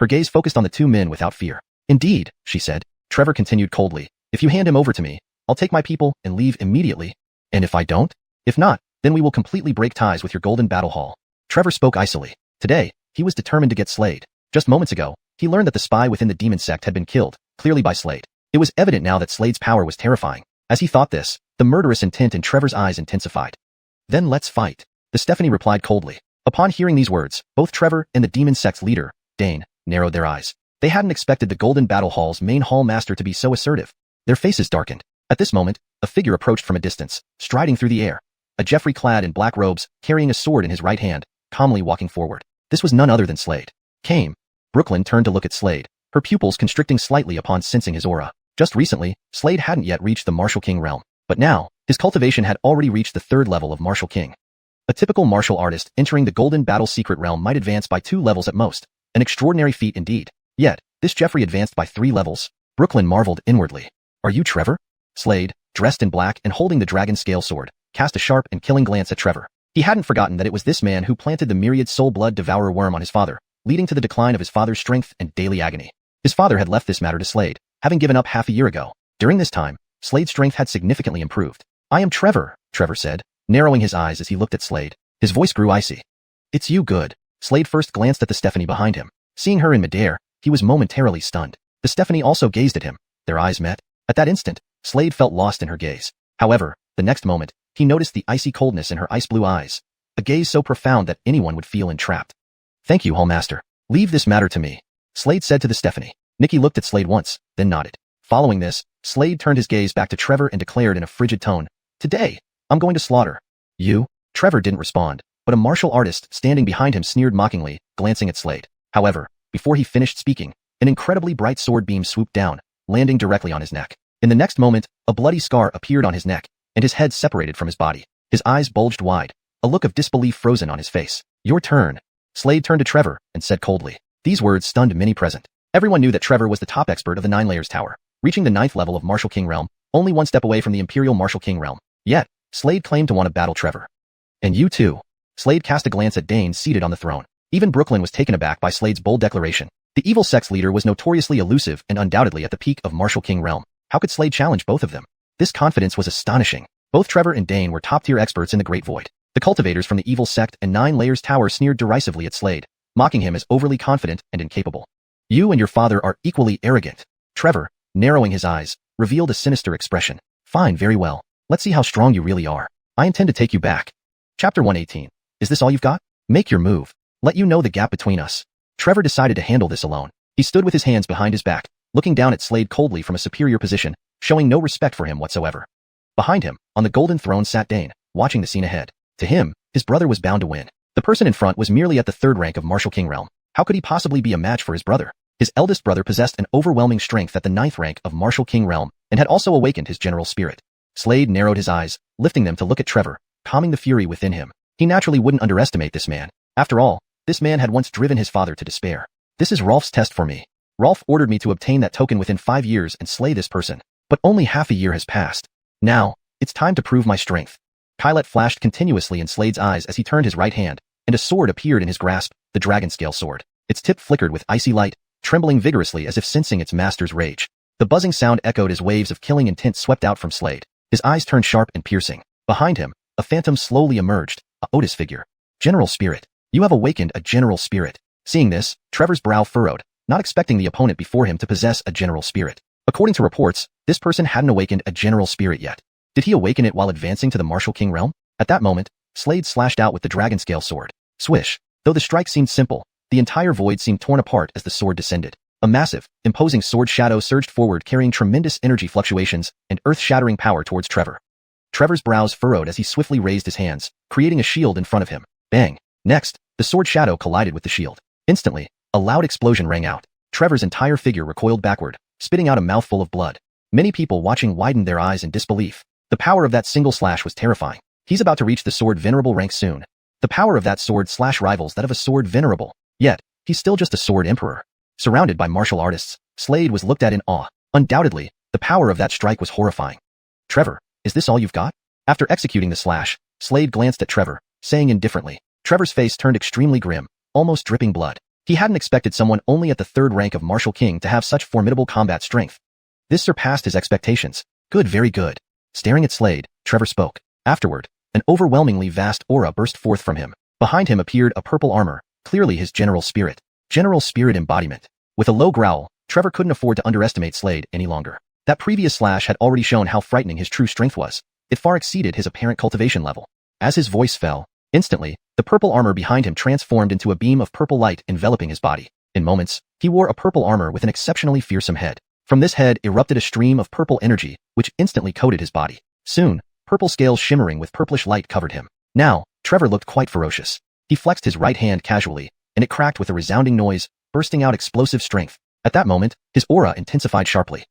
Her gaze focused on the 2 men without fear. Indeed, she said. Trevor continued coldly, if you hand him over to me, I'll take my people and leave immediately. And if I don't? If not, then we will completely break ties with your Golden Battle Hall. Trevor spoke icily. Today, he was determined to get Slade. Just moments ago, he learned that the spy within the demon sect had been killed, clearly by Slade. It was evident now that Slade's power was terrifying. As he thought this, the murderous intent in Trevor's eyes intensified. Then let's fight. The Stephanie replied coldly. Upon hearing these words, both Trevor and the demon sect's leader, Dane, narrowed their eyes. They hadn't expected the Golden Battle Hall's main hall master to be so assertive. Their faces darkened. At this moment, a figure approached from a distance, striding through the air. A Jeffrey clad in black robes, carrying a sword in his right hand, calmly walking forward. This was none other than Slade. Came. Brooklyn turned to look at Slade, her pupils constricting slightly upon sensing his aura. Just recently, Slade hadn't yet reached the Martial King realm, but now, his cultivation had already reached the 3rd level of Martial King. A typical martial artist entering the Golden Battle Secret realm might advance by 2 levels at most, an extraordinary feat indeed. Yet, this Jeffrey advanced by 3 levels. Brooklyn marveled inwardly. Are you Trevor? Slade, dressed in black and holding the dragon scale sword, cast a sharp and killing glance at Trevor. He hadn't forgotten that it was this man who planted the myriad soul blood devourer worm on his father, leading to the decline of his father's strength and daily agony. His father had left this matter to Slade, having given up half a year ago. During this time, Slade's strength had significantly improved. I am Trevor, Trevor said, narrowing his eyes as he looked at Slade. His voice grew icy. It's you, good. Slade first glanced at the Stephanie behind him. Seeing her in midair, he was momentarily stunned. The Stephanie also gazed at him. Their eyes met. At that instant, Slade felt lost in her gaze. However, the next moment, he noticed the icy coldness in her ice blue eyes, a gaze so profound that anyone would feel entrapped. Thank you, Hallmaster. Leave this matter to me, Slade said to the Stephanie. Nikki looked at Slade once, then nodded. Following this, Slade turned his gaze back to Trevor and declared in a frigid tone, Today, I'm going to slaughter you. Trevor didn't respond, but a martial artist standing behind him sneered mockingly, glancing at Slade. However, before he finished speaking, an incredibly bright sword beam swooped down, landing directly on his neck. In the next moment, a bloody scar appeared on his neck, and his head separated from his body. His eyes bulged wide, a look of disbelief frozen on his face. Your turn. Slade turned to Trevor and said coldly. These words stunned many present. Everyone knew that Trevor was the top expert of the 9 Layers Tower, reaching the 9th level of Martial King realm, only 1 step away from the Imperial Martial King realm. Yet, Slade claimed to want to battle Trevor. And you too. Slade cast a glance at Dane seated on the throne. Even Brooklyn was taken aback by Slade's bold declaration. The evil sex leader was notoriously elusive and undoubtedly at the peak of Martial King realm. How could Slade challenge both of them? This confidence was astonishing. Both Trevor and Dane were top-tier experts in the Great Void. The cultivators from the evil sect and 9 Layers Tower sneered derisively at Slade, mocking him as overly confident and incapable. You and your father are equally arrogant. Trevor, narrowing his eyes, revealed a sinister expression. Fine, very well. Let's see how strong you really are. I intend to take you back. Chapter 118. Is this all you've got? Make your move. Let you know the gap between us. Trevor decided to handle this alone. He stood with his hands behind his back, looking down at Slade coldly from a superior position, showing no respect for him whatsoever. Behind him, on the golden throne sat Dane, watching the scene ahead. To him, his brother was bound to win. The person in front was merely at the 3rd rank of Martial King realm. How could he possibly be a match for his brother? His eldest brother possessed an overwhelming strength at the 9th rank of Martial King realm, and had also awakened his general spirit. Slade narrowed his eyes, lifting them to look at Trevor, calming the fury within him. He naturally wouldn't underestimate this man. After all, this man had once driven his father to despair. This is Rolf's test for me. Rolf ordered me to obtain that token within 5 years and slay this person. But only half a year has passed. Now, it's time to prove my strength. Kylet flashed continuously in Slade's eyes as he turned his right hand, and a sword appeared in his grasp, the dragon scale sword. Its tip flickered with icy light, trembling vigorously as if sensing its master's rage. The buzzing sound echoed as waves of killing intent swept out from Slade. His eyes turned sharp and piercing. Behind him, a phantom slowly emerged, a Otis figure. General Spirit. You have awakened a General Spirit. Seeing this, Trevor's brow furrowed, not expecting the opponent before him to possess a General Spirit. According to reports, this person hadn't awakened a General Spirit yet. Did he awaken it while advancing to the Martial King realm? At that moment, Slade slashed out with the dragon scale sword. Swish. Though the strike seemed simple, the entire void seemed torn apart as the sword descended. A massive, imposing sword shadow surged forward carrying tremendous energy fluctuations and earth-shattering power towards Trevor. Trevor's brows furrowed as he swiftly raised his hands, creating a shield in front of him. Bang. Next, the sword shadow collided with the shield. Instantly, a loud explosion rang out. Trevor's entire figure recoiled backward, spitting out a mouthful of blood. Many people watching widened their eyes in disbelief. The power of that single slash was terrifying. He's about to reach the sword venerable rank soon. The power of that sword slash rivals that of a sword venerable. Yet, he's still just a sword emperor. Surrounded by martial artists, Slade was looked at in awe. Undoubtedly, the power of that strike was horrifying. Trevor, is this all you've got? After executing the slash, Slade glanced at Trevor, saying indifferently. Trevor's face turned extremely grim, almost dripping blood. He hadn't expected someone only at the 3rd rank of Martial King to have such formidable combat strength. This surpassed his expectations. Good, very good. Staring at Slade, Trevor spoke. Afterward, an overwhelmingly vast aura burst forth from him. Behind him appeared a purple armor, clearly his General Spirit. General Spirit embodiment. With a low growl, Trevor couldn't afford to underestimate Slade any longer. That previous slash had already shown how frightening his true strength was. It far exceeded his apparent cultivation level. As his voice fell, instantly, the purple armor behind him transformed into a beam of purple light enveloping his body. In moments, he wore a purple armor with an exceptionally fearsome head. From this head erupted a stream of purple energy, which instantly coated his body. Soon, purple scales shimmering with purplish light covered him. Now, Trevor looked quite ferocious. He flexed his right hand casually, and it cracked with a resounding noise, bursting out explosive strength. At that moment, his aura intensified sharply.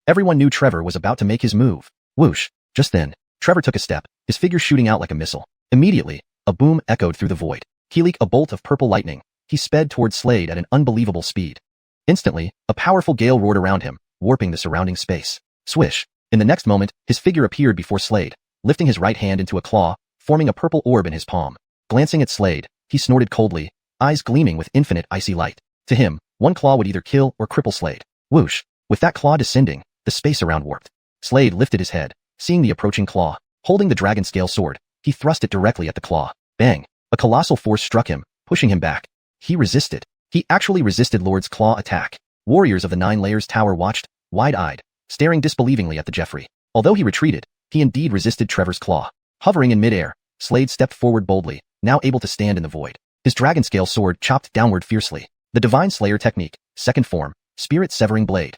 Everyone knew Trevor was about to make his move. Whoosh! Just then, Trevor took a step, his figure shooting out like a missile. Immediately, a boom echoed through the void. Like a bolt of purple lightning, he sped towards Slade at an unbelievable speed. Instantly, a powerful gale roared around him, warping the surrounding space. Swish! In the next moment, his figure appeared before Slade, lifting his right hand into a claw, forming a purple orb in his palm. Glancing at Slade, he snorted coldly, eyes gleaming with infinite icy light. To him, one claw would either kill or cripple Slade. Whoosh! With that claw descending, the space around warped. Slade lifted his head, seeing the approaching claw. Holding the dragon scale sword, he thrust it directly at the claw. Bang! A colossal force struck him, pushing him back. He resisted. He actually resisted Lord's claw attack. Warriors of the 9 Layers Tower watched, wide-eyed, staring disbelievingly at the Jeffrey. Although he retreated, he indeed resisted Trevor's claw. Hovering in midair, Slade stepped forward boldly, now able to stand in the void. His dragon scale sword chopped downward fiercely. The Divine Slayer technique, second form, Spirit Severing Blade.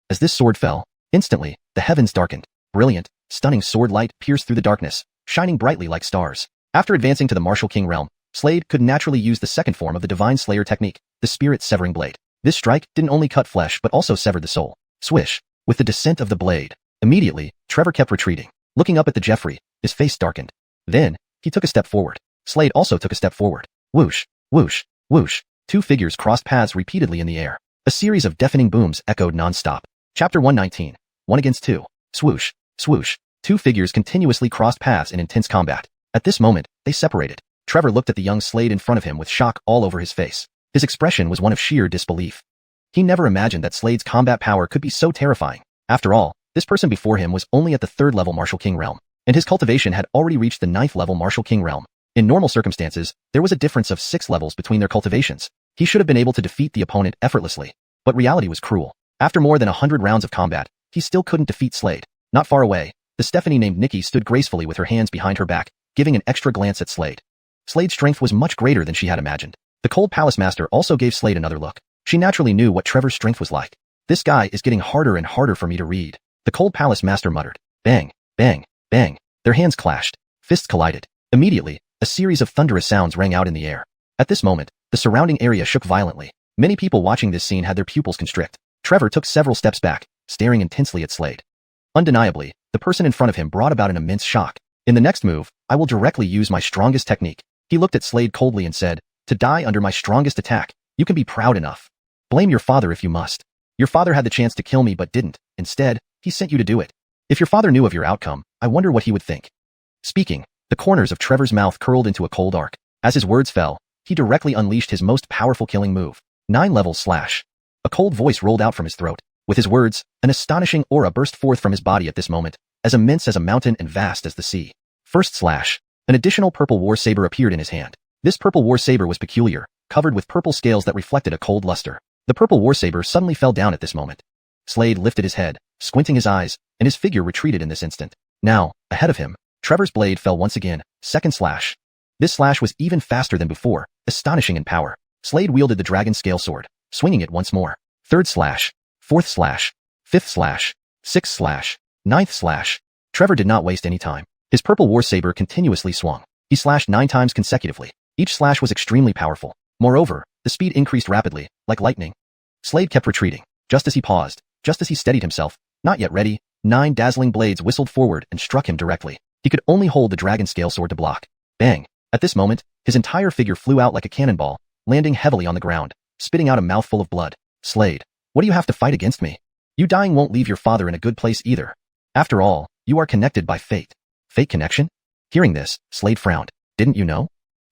As this sword fell, instantly, the heavens darkened. Brilliant, stunning sword light pierced through the darkness, shining brightly like stars. After advancing to the Martial King realm, Slade could naturally use the second form of the Divine Slayer technique, the Spirit Severing Blade. This strike didn't only cut flesh but also severed the soul. Swish! With the descent of the blade, immediately, Trevor kept retreating. Looking up at the Jeffrey, his face darkened. Then, he took a step forward. Slade also took a step forward. Whoosh! Whoosh! Whoosh! 2 figures crossed paths repeatedly in the air. A series of deafening booms echoed non-stop. Chapter 119. 1 against 2. Swoosh! Swoosh! 2 figures continuously crossed paths in intense combat. At this moment, they separated. Trevor looked at the young Slade in front of him with shock all over his face. His expression was one of sheer disbelief. He never imagined that Slade's combat power could be so terrifying. After all, this person before him was only at the 3rd level Martial King realm, and his cultivation had already reached the 9th level Martial King realm. In normal circumstances, there was a difference of 6 levels between their cultivations. He should have been able to defeat the opponent effortlessly. But reality was cruel. After more than 100 rounds of combat, he still couldn't defeat Slade. Not far away, the Stephanie named Nikki stood gracefully with her hands behind her back, giving an extra glance at Slade. Slade's strength was much greater than she had imagined. The Cold Palace Master also gave Slade another look. She naturally knew what Trevor's strength was like. This guy is getting harder and harder for me to read. The Cold Palace Master muttered. Bang, bang, bang. Their hands clashed. Fists collided. Immediately, a series of thunderous sounds rang out in the air. At this moment, the surrounding area shook violently. Many people watching this scene had their pupils constrict. Trevor took several steps back, staring intensely at Slade. Undeniably, the person in front of him brought about an immense shock. In the next move, I will directly use my strongest technique. He looked at Slade coldly and said, to die under my strongest attack, you can be proud enough. Blame your father if you must. Your father had the chance to kill me but didn't. Instead, he sent you to do it. If your father knew of your outcome, I wonder what he would think. Speaking, the corners of Trevor's mouth curled into a cold arc. As his words fell, he directly unleashed his most powerful killing move. 9 level slash. A cold voice rolled out from his throat. With his words, an astonishing aura burst forth from his body at this moment, as immense as a mountain and vast as the sea. First slash. An additional purple war saber appeared in his hand. This purple war saber was peculiar, covered with purple scales that reflected a cold luster. The purple war saber suddenly fell down at this moment. Slade lifted his head, squinting his eyes, and his figure retreated in this instant. Now, ahead of him, Trevor's blade fell once again. Second slash. This slash was even faster than before, astonishing in power. Slade wielded the dragon scale sword, swinging it once more. Third slash. Fourth slash. Fifth slash. Sixth slash. Ninth slash. Trevor did not waste any time. His purple war saber continuously swung. He slashed 9 times consecutively. Each slash was extremely powerful. Moreover, the speed increased rapidly, like lightning. Slade kept retreating. Just as he paused, just as he steadied himself, not yet ready, 9 dazzling blades whistled forward and struck him directly. He could only hold the dragon scale sword to block. Bang! At this moment, his entire figure flew out like a cannonball, landing heavily on the ground, spitting out a mouthful of blood. Slade, what do you have to fight against me? You dying won't leave your father in a good place either. After all, you are connected by fate. Fate connection? Hearing this, Slade frowned. Didn't you know?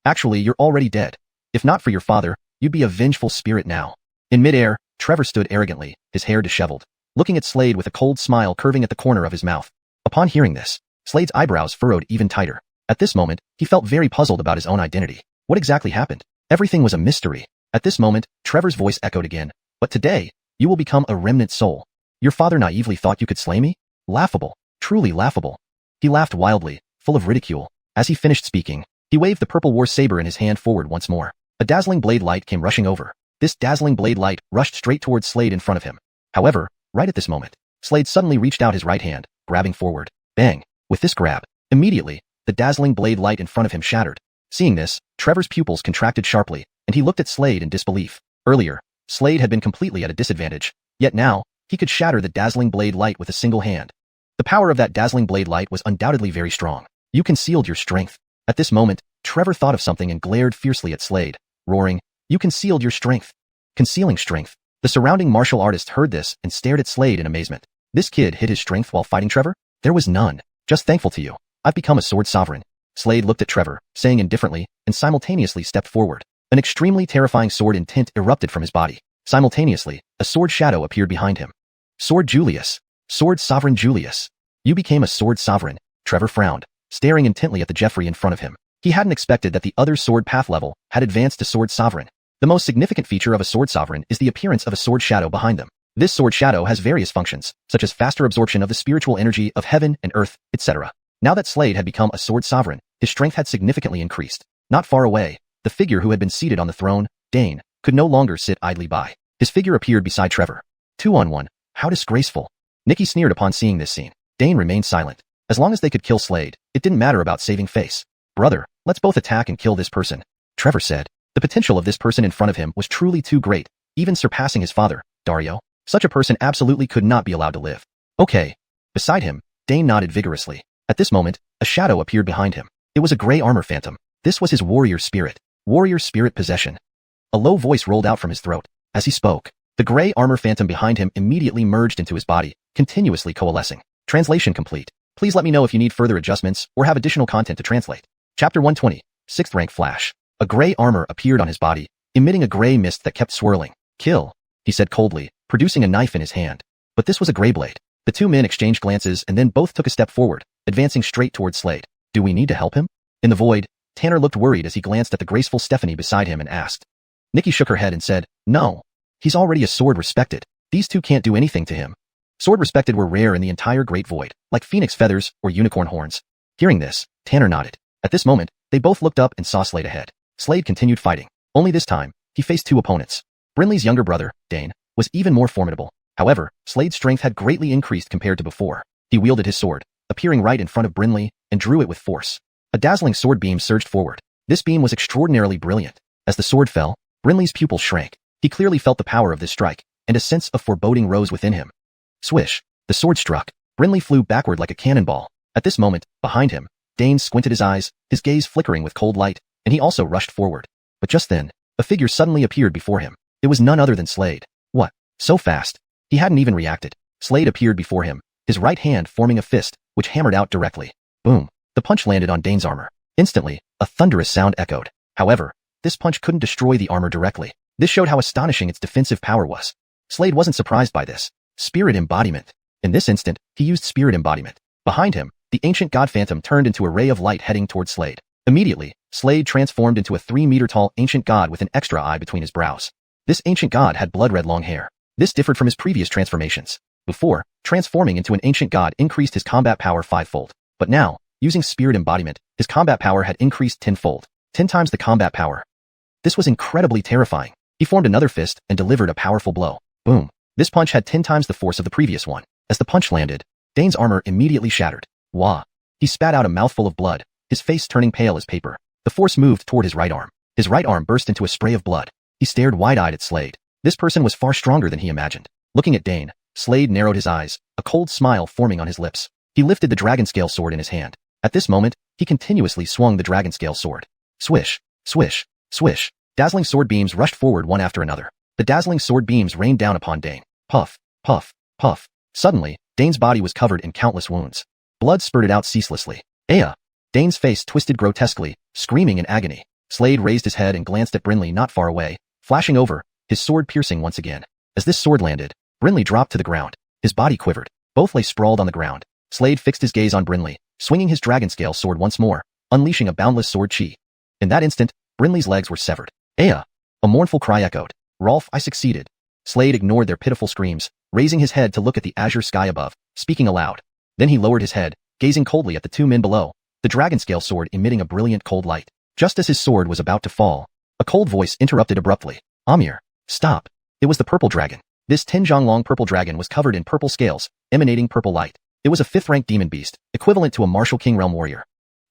Actually, you're already dead. If not for your father, you'd be a vengeful spirit now. In midair, Trevor stood arrogantly, his hair disheveled, looking at Slade with a cold smile curving at the corner of his mouth. Upon hearing this, Slade's eyebrows furrowed even tighter. At this moment, he felt very puzzled about his own identity. What exactly happened? Everything was a mystery. At this moment, Trevor's voice echoed again. But today, you will become a remnant soul. Your father naively thought you could slay me? Laughable. Truly laughable. He laughed wildly, full of ridicule. As he finished speaking, he waved the purple war saber in his hand forward once more. A dazzling blade light came rushing over. This dazzling blade light rushed straight towards Slade in front of him. However, right at this moment, Slade suddenly reached out his right hand, grabbing forward. Bang! With this grab, immediately, the dazzling blade light in front of him shattered. Seeing this, Trevor's pupils contracted sharply, and he looked at Slade in disbelief. Earlier, Slade had been completely at a disadvantage, yet now, he could shatter the dazzling blade light with a single hand. The power of that dazzling blade light was undoubtedly very strong. You concealed your strength. At this moment, Trevor thought of something and glared fiercely at Slade, roaring, "You concealed your strength." Concealing strength. The surrounding martial artist heard this and stared at Slade in amazement. This kid hid his strength while fighting Trevor? There was none. Just thankful to you. I've become a sword sovereign. Slade looked at Trevor, saying indifferently, and simultaneously stepped forward. An extremely terrifying sword in tint erupted from his body. Simultaneously, a sword shadow appeared behind him. Sword Julius. Sword Sovereign Julius. You became a sword sovereign. Trevor frowned, staring intently at the Jeffrey in front of him. He hadn't expected that the other sword path level had advanced to sword sovereign. The most significant feature of a sword sovereign is the appearance of a sword shadow behind them. This sword shadow has various functions, such as faster absorption of the spiritual energy of heaven and earth, etc. Now that Slade had become a sword sovereign, his strength had significantly increased. Not far away, the figure who had been seated on the throne, Dane, could no longer sit idly by. His figure appeared beside Trevor. 2-on-1. How disgraceful. Nikki sneered upon seeing this scene. Dane remained silent. As long as they could kill Slade, it didn't matter about saving face. Brother, let's both attack and kill this person, Trevor said. The potential of this person in front of him was truly too great, even surpassing his father, Dario. Such a person absolutely could not be allowed to live. Okay. Beside him, Dane nodded vigorously. At this moment, a shadow appeared behind him. It was a gray armor phantom. This was his warrior spirit. Warrior spirit possession. A low voice rolled out from his throat. As he spoke, the gray armor phantom behind him immediately merged into his body, continuously coalescing. Translation complete. Please let me know if you need further adjustments or have additional content to translate. Chapter 120. 6th rank flash. A gray armor appeared on his body, emitting a gray mist that kept swirling. Kill, he said coldly, producing a knife in his hand. But this was a gray blade. The two men exchanged glances and then both took a step forward, advancing straight towards Slade. Do we need to help him? In the void, Tanner looked worried as he glanced at the graceful Stephanie beside him and asked. Nikki shook her head and said, No. He's already a sword respected. These two can't do anything to him. Sword respected were rare in the entire Great Void, like phoenix feathers or unicorn horns. Hearing this, Tanner nodded. At this moment, they both looked up and saw Slade ahead. Slade continued fighting. Only this time, he faced two opponents. Brinley's younger brother, Dane, was even more formidable. However, Slade's strength had greatly increased compared to before. He wielded his sword, appearing right in front of Brinley, and drew it with force. A dazzling sword beam surged forward. This beam was extraordinarily brilliant. As the sword fell, Brinley's pupils shrank. He clearly felt the power of this strike, and a sense of foreboding rose within him. Swish! The sword struck. Brinley flew backward like a cannonball. At this moment, behind him, Dane squinted his eyes, his gaze flickering with cold light, and he also rushed forward. But just then, a figure suddenly appeared before him. It was none other than Slade. What? So fast? He hadn't even reacted. Slade appeared before him, his right hand forming a fist, which hammered out directly. Boom! The punch landed on Dane's armor. Instantly, a thunderous sound echoed. However, this punch couldn't destroy the armor directly. This showed how astonishing its defensive power was. Slade wasn't surprised by this. Spirit embodiment. In this instant, he used spirit embodiment. Behind him, the ancient god phantom turned into a ray of light heading towards Slade. Immediately, Slade transformed into a 3-meter-tall ancient god with an extra eye between his brows. This ancient god had blood-red long hair. This differed from his previous transformations. Before, transforming into an ancient god increased his combat power 5-fold. But now, using spirit embodiment, his combat power had increased 10-fold. 10 times the combat power. This was incredibly terrifying. He formed another fist and delivered a powerful blow. Boom. This punch had 10 times the force of the previous one. As the punch landed, Dane's armor immediately shattered. Wah. He spat out a mouthful of blood, his face turning pale as paper. The force moved toward his right arm. His right arm burst into a spray of blood. He stared wide-eyed at Slade. This person was far stronger than he imagined. Looking at Dane, Slade narrowed his eyes, a cold smile forming on his lips. He lifted the dragon scale sword in his hand. At this moment, he continuously swung the dragon scale sword. Swish, swish, swish. Dazzling sword beams rushed forward one after another. The dazzling sword beams rained down upon Dane. Puff, puff, puff. Suddenly, Dane's body was covered in countless wounds. Blood spurted out ceaselessly. Aya! Dane's face twisted grotesquely, screaming in agony. Slade raised his head and glanced at Brinley not far away, flashing over, his sword piercing once again. As this sword landed, Brinley dropped to the ground. His body quivered. Both lay sprawled on the ground. Slade fixed his gaze on Brinley, swinging his dragon scale sword once more, unleashing a boundless sword chi. In that instant, Brinley's legs were severed. Aya! A mournful cry echoed. Rolf, I succeeded. Slade ignored their pitiful screams, raising his head to look at the azure sky above, speaking aloud. Then he lowered his head, gazing coldly at the two men below, the dragon scale sword emitting a brilliant cold light. Just as his sword was about to fall, a cold voice interrupted abruptly. Amir, Stop. It was the purple dragon. This Tinjiang purple dragon was covered in purple scales, emanating purple light. It was a 5th-rank demon beast, equivalent to a martial king realm warrior.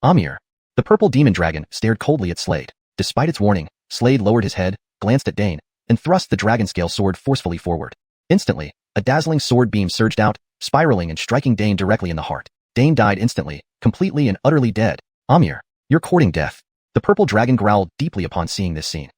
Amir. The purple demon dragon stared coldly at Slade. Despite its warning, Slade lowered his head, glanced at Dane, and thrust the dragon scale sword forcefully forward. Instantly, a dazzling sword beam surged out, spiraling and striking Dane directly in the heart. Dane died instantly, completely and utterly dead. Amir, you're courting death. The purple dragon growled deeply upon seeing this scene.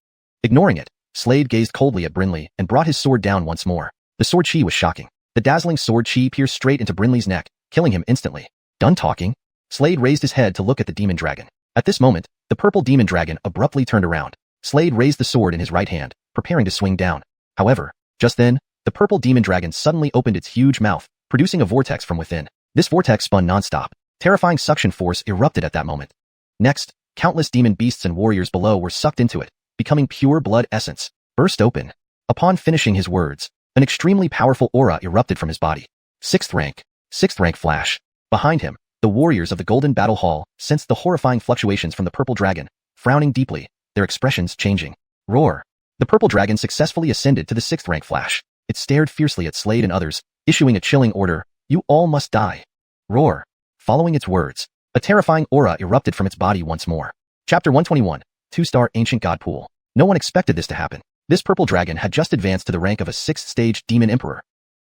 Ignoring it, Slade gazed coldly at Brinley and brought his sword down once more. The sword chi was shocking. The dazzling sword chi pierced straight into Brinley's neck, killing him instantly. Done talking? Slade raised his head to look at the demon dragon. At this moment, the purple demon dragon abruptly turned around. Slade raised the sword in his right hand, preparing to swing down. However, just then, the purple demon dragon suddenly opened its huge mouth, producing a vortex from within. This vortex spun non-stop. Terrifying suction force erupted at that moment. Next, countless demon beasts and warriors below were sucked into it, becoming pure blood essence. Burst open. Upon finishing his words, an extremely powerful aura erupted from his body. 6th rank. 6th rank flash. Behind him, the warriors of the Golden Battle Hall sensed the horrifying fluctuations from the purple dragon, frowning deeply, their expressions changing. Roar. The purple dragon successfully ascended to the 6th rank flash. It stared fiercely at Slade and others, issuing a chilling order, "You all must die." Roar. Following its words, a terrifying aura erupted from its body once more. Chapter 121, 2-star Ancient God Pool. No one expected this to happen. This purple dragon had just advanced to the rank of a 6th-stage demon emperor.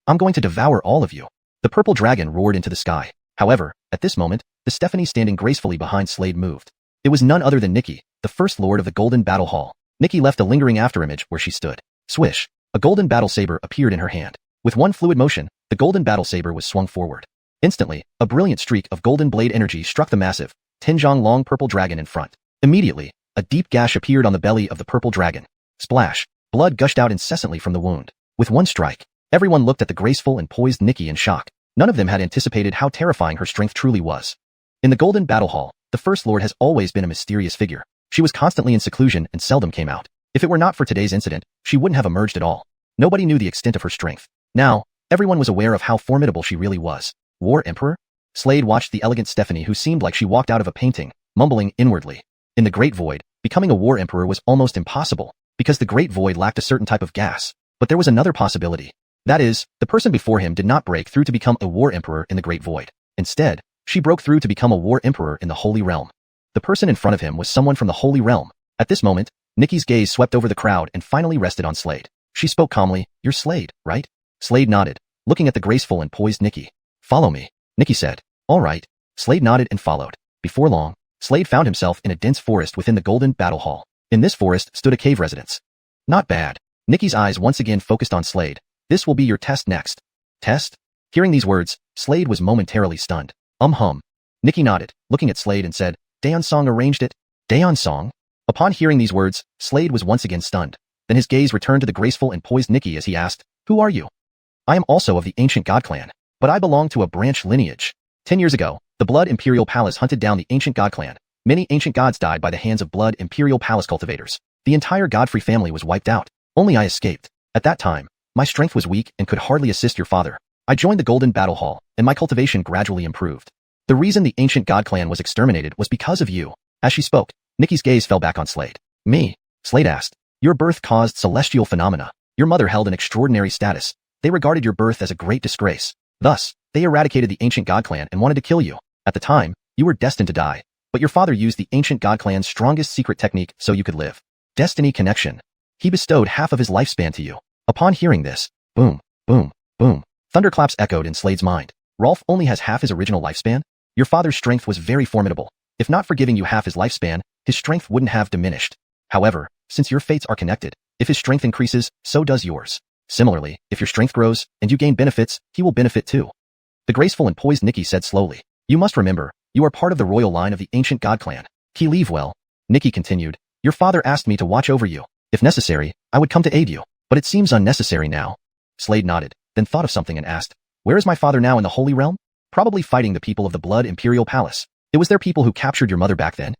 "I'm going to devour all of you." The purple dragon roared into the sky. However, at this moment, the Stephanie standing gracefully behind Slade moved. It was none other than Nikki, the First Lord of the Golden Battle Hall. Nikki left a lingering afterimage where she stood. Swish. A golden battle saber appeared in her hand. With one fluid motion, the golden battle saber was swung forward. Instantly, a brilliant streak of golden blade energy struck the massive, Tinjiang purple dragon in front. Immediately, a deep gash appeared on the belly of the purple dragon. Splash. Blood gushed out incessantly from the wound. With one strike, everyone looked at the graceful and poised Nikki in shock. None of them had anticipated how terrifying her strength truly was. In the Golden Battle Hall, the First Lord has always been a mysterious figure. She was constantly in seclusion and seldom came out. If it were not for today's incident, she wouldn't have emerged at all. Nobody knew the extent of her strength. Now, everyone was aware of how formidable she really was. War Emperor? Slade watched the elegant Stephanie, who seemed like she walked out of a painting, mumbling inwardly. In the Great Void, becoming a War Emperor was almost impossible, because the Great Void lacked a certain type of gas. But there was another possibility. That is, the person before him did not break through to become a War Emperor in the Great Void. Instead, she broke through to become a War Emperor in the Holy Realm. The person in front of him was someone from the Holy Realm. At this moment, Nikki's gaze swept over the crowd and finally rested on Slade. She spoke calmly, "You're Slade, right?" Slade nodded, looking at the graceful and poised Nikki. "Follow me," Nikki said. "All right." Slade nodded and followed. Before long, Slade found himself in a dense forest within the Golden Battle Hall. In this forest stood a cave residence. Not bad. Nikki's eyes once again focused on Slade. "This will be your test next." Test? Hearing these words, Slade was momentarily stunned. Hum. Nikki nodded, looking at Slade and said, "Daeon Song arranged it?" Daeon Song? Upon hearing these words, Slade was once again stunned. Then his gaze returned to the graceful and poised Nikki as he asked, "Who are you?" "I am also of the Ancient God Clan, but I belong to a branch lineage. 10 years ago, the Blood Imperial Palace hunted down the Ancient God Clan. Many ancient gods died by the hands of Blood Imperial Palace cultivators. The entire Godfrey family was wiped out. Only I escaped. At that time, my strength was weak and could hardly assist your father. I joined the Golden Battle Hall, and my cultivation gradually improved. The reason the Ancient God Clan was exterminated was because of you." As she spoke, Nikki's gaze fell back on Slade. "Me?" Slade asked. "Your birth caused celestial phenomena. Your mother held an extraordinary status. They regarded your birth as a great disgrace. Thus, they eradicated the Ancient God Clan and wanted to kill you. At the time, you were destined to die. But your father used the Ancient God Clan's strongest secret technique so you could live. Destiny connection. He bestowed half of his lifespan to you." Upon hearing this, boom, boom, boom, thunderclaps echoed in Slade's mind. Rolf only has half his original lifespan? Your father's strength was very formidable. If not for giving you half his lifespan, his strength wouldn't have diminished. However, since your fates are connected, if his strength increases, so does yours. Similarly, if your strength grows, and you gain benefits, he will benefit too. The graceful and poised Nikki said slowly. "You must remember, you are part of the royal line of the Ancient God Clan. He leave well." Nikki continued, "Your father asked me to watch over you. If necessary, I would come to aid you, but it seems unnecessary now." Slade nodded, then thought of something and asked, "Where is my father now in the Holy Realm?" "Probably fighting the people of the Blood Imperial Palace. It was their people who captured your mother back then."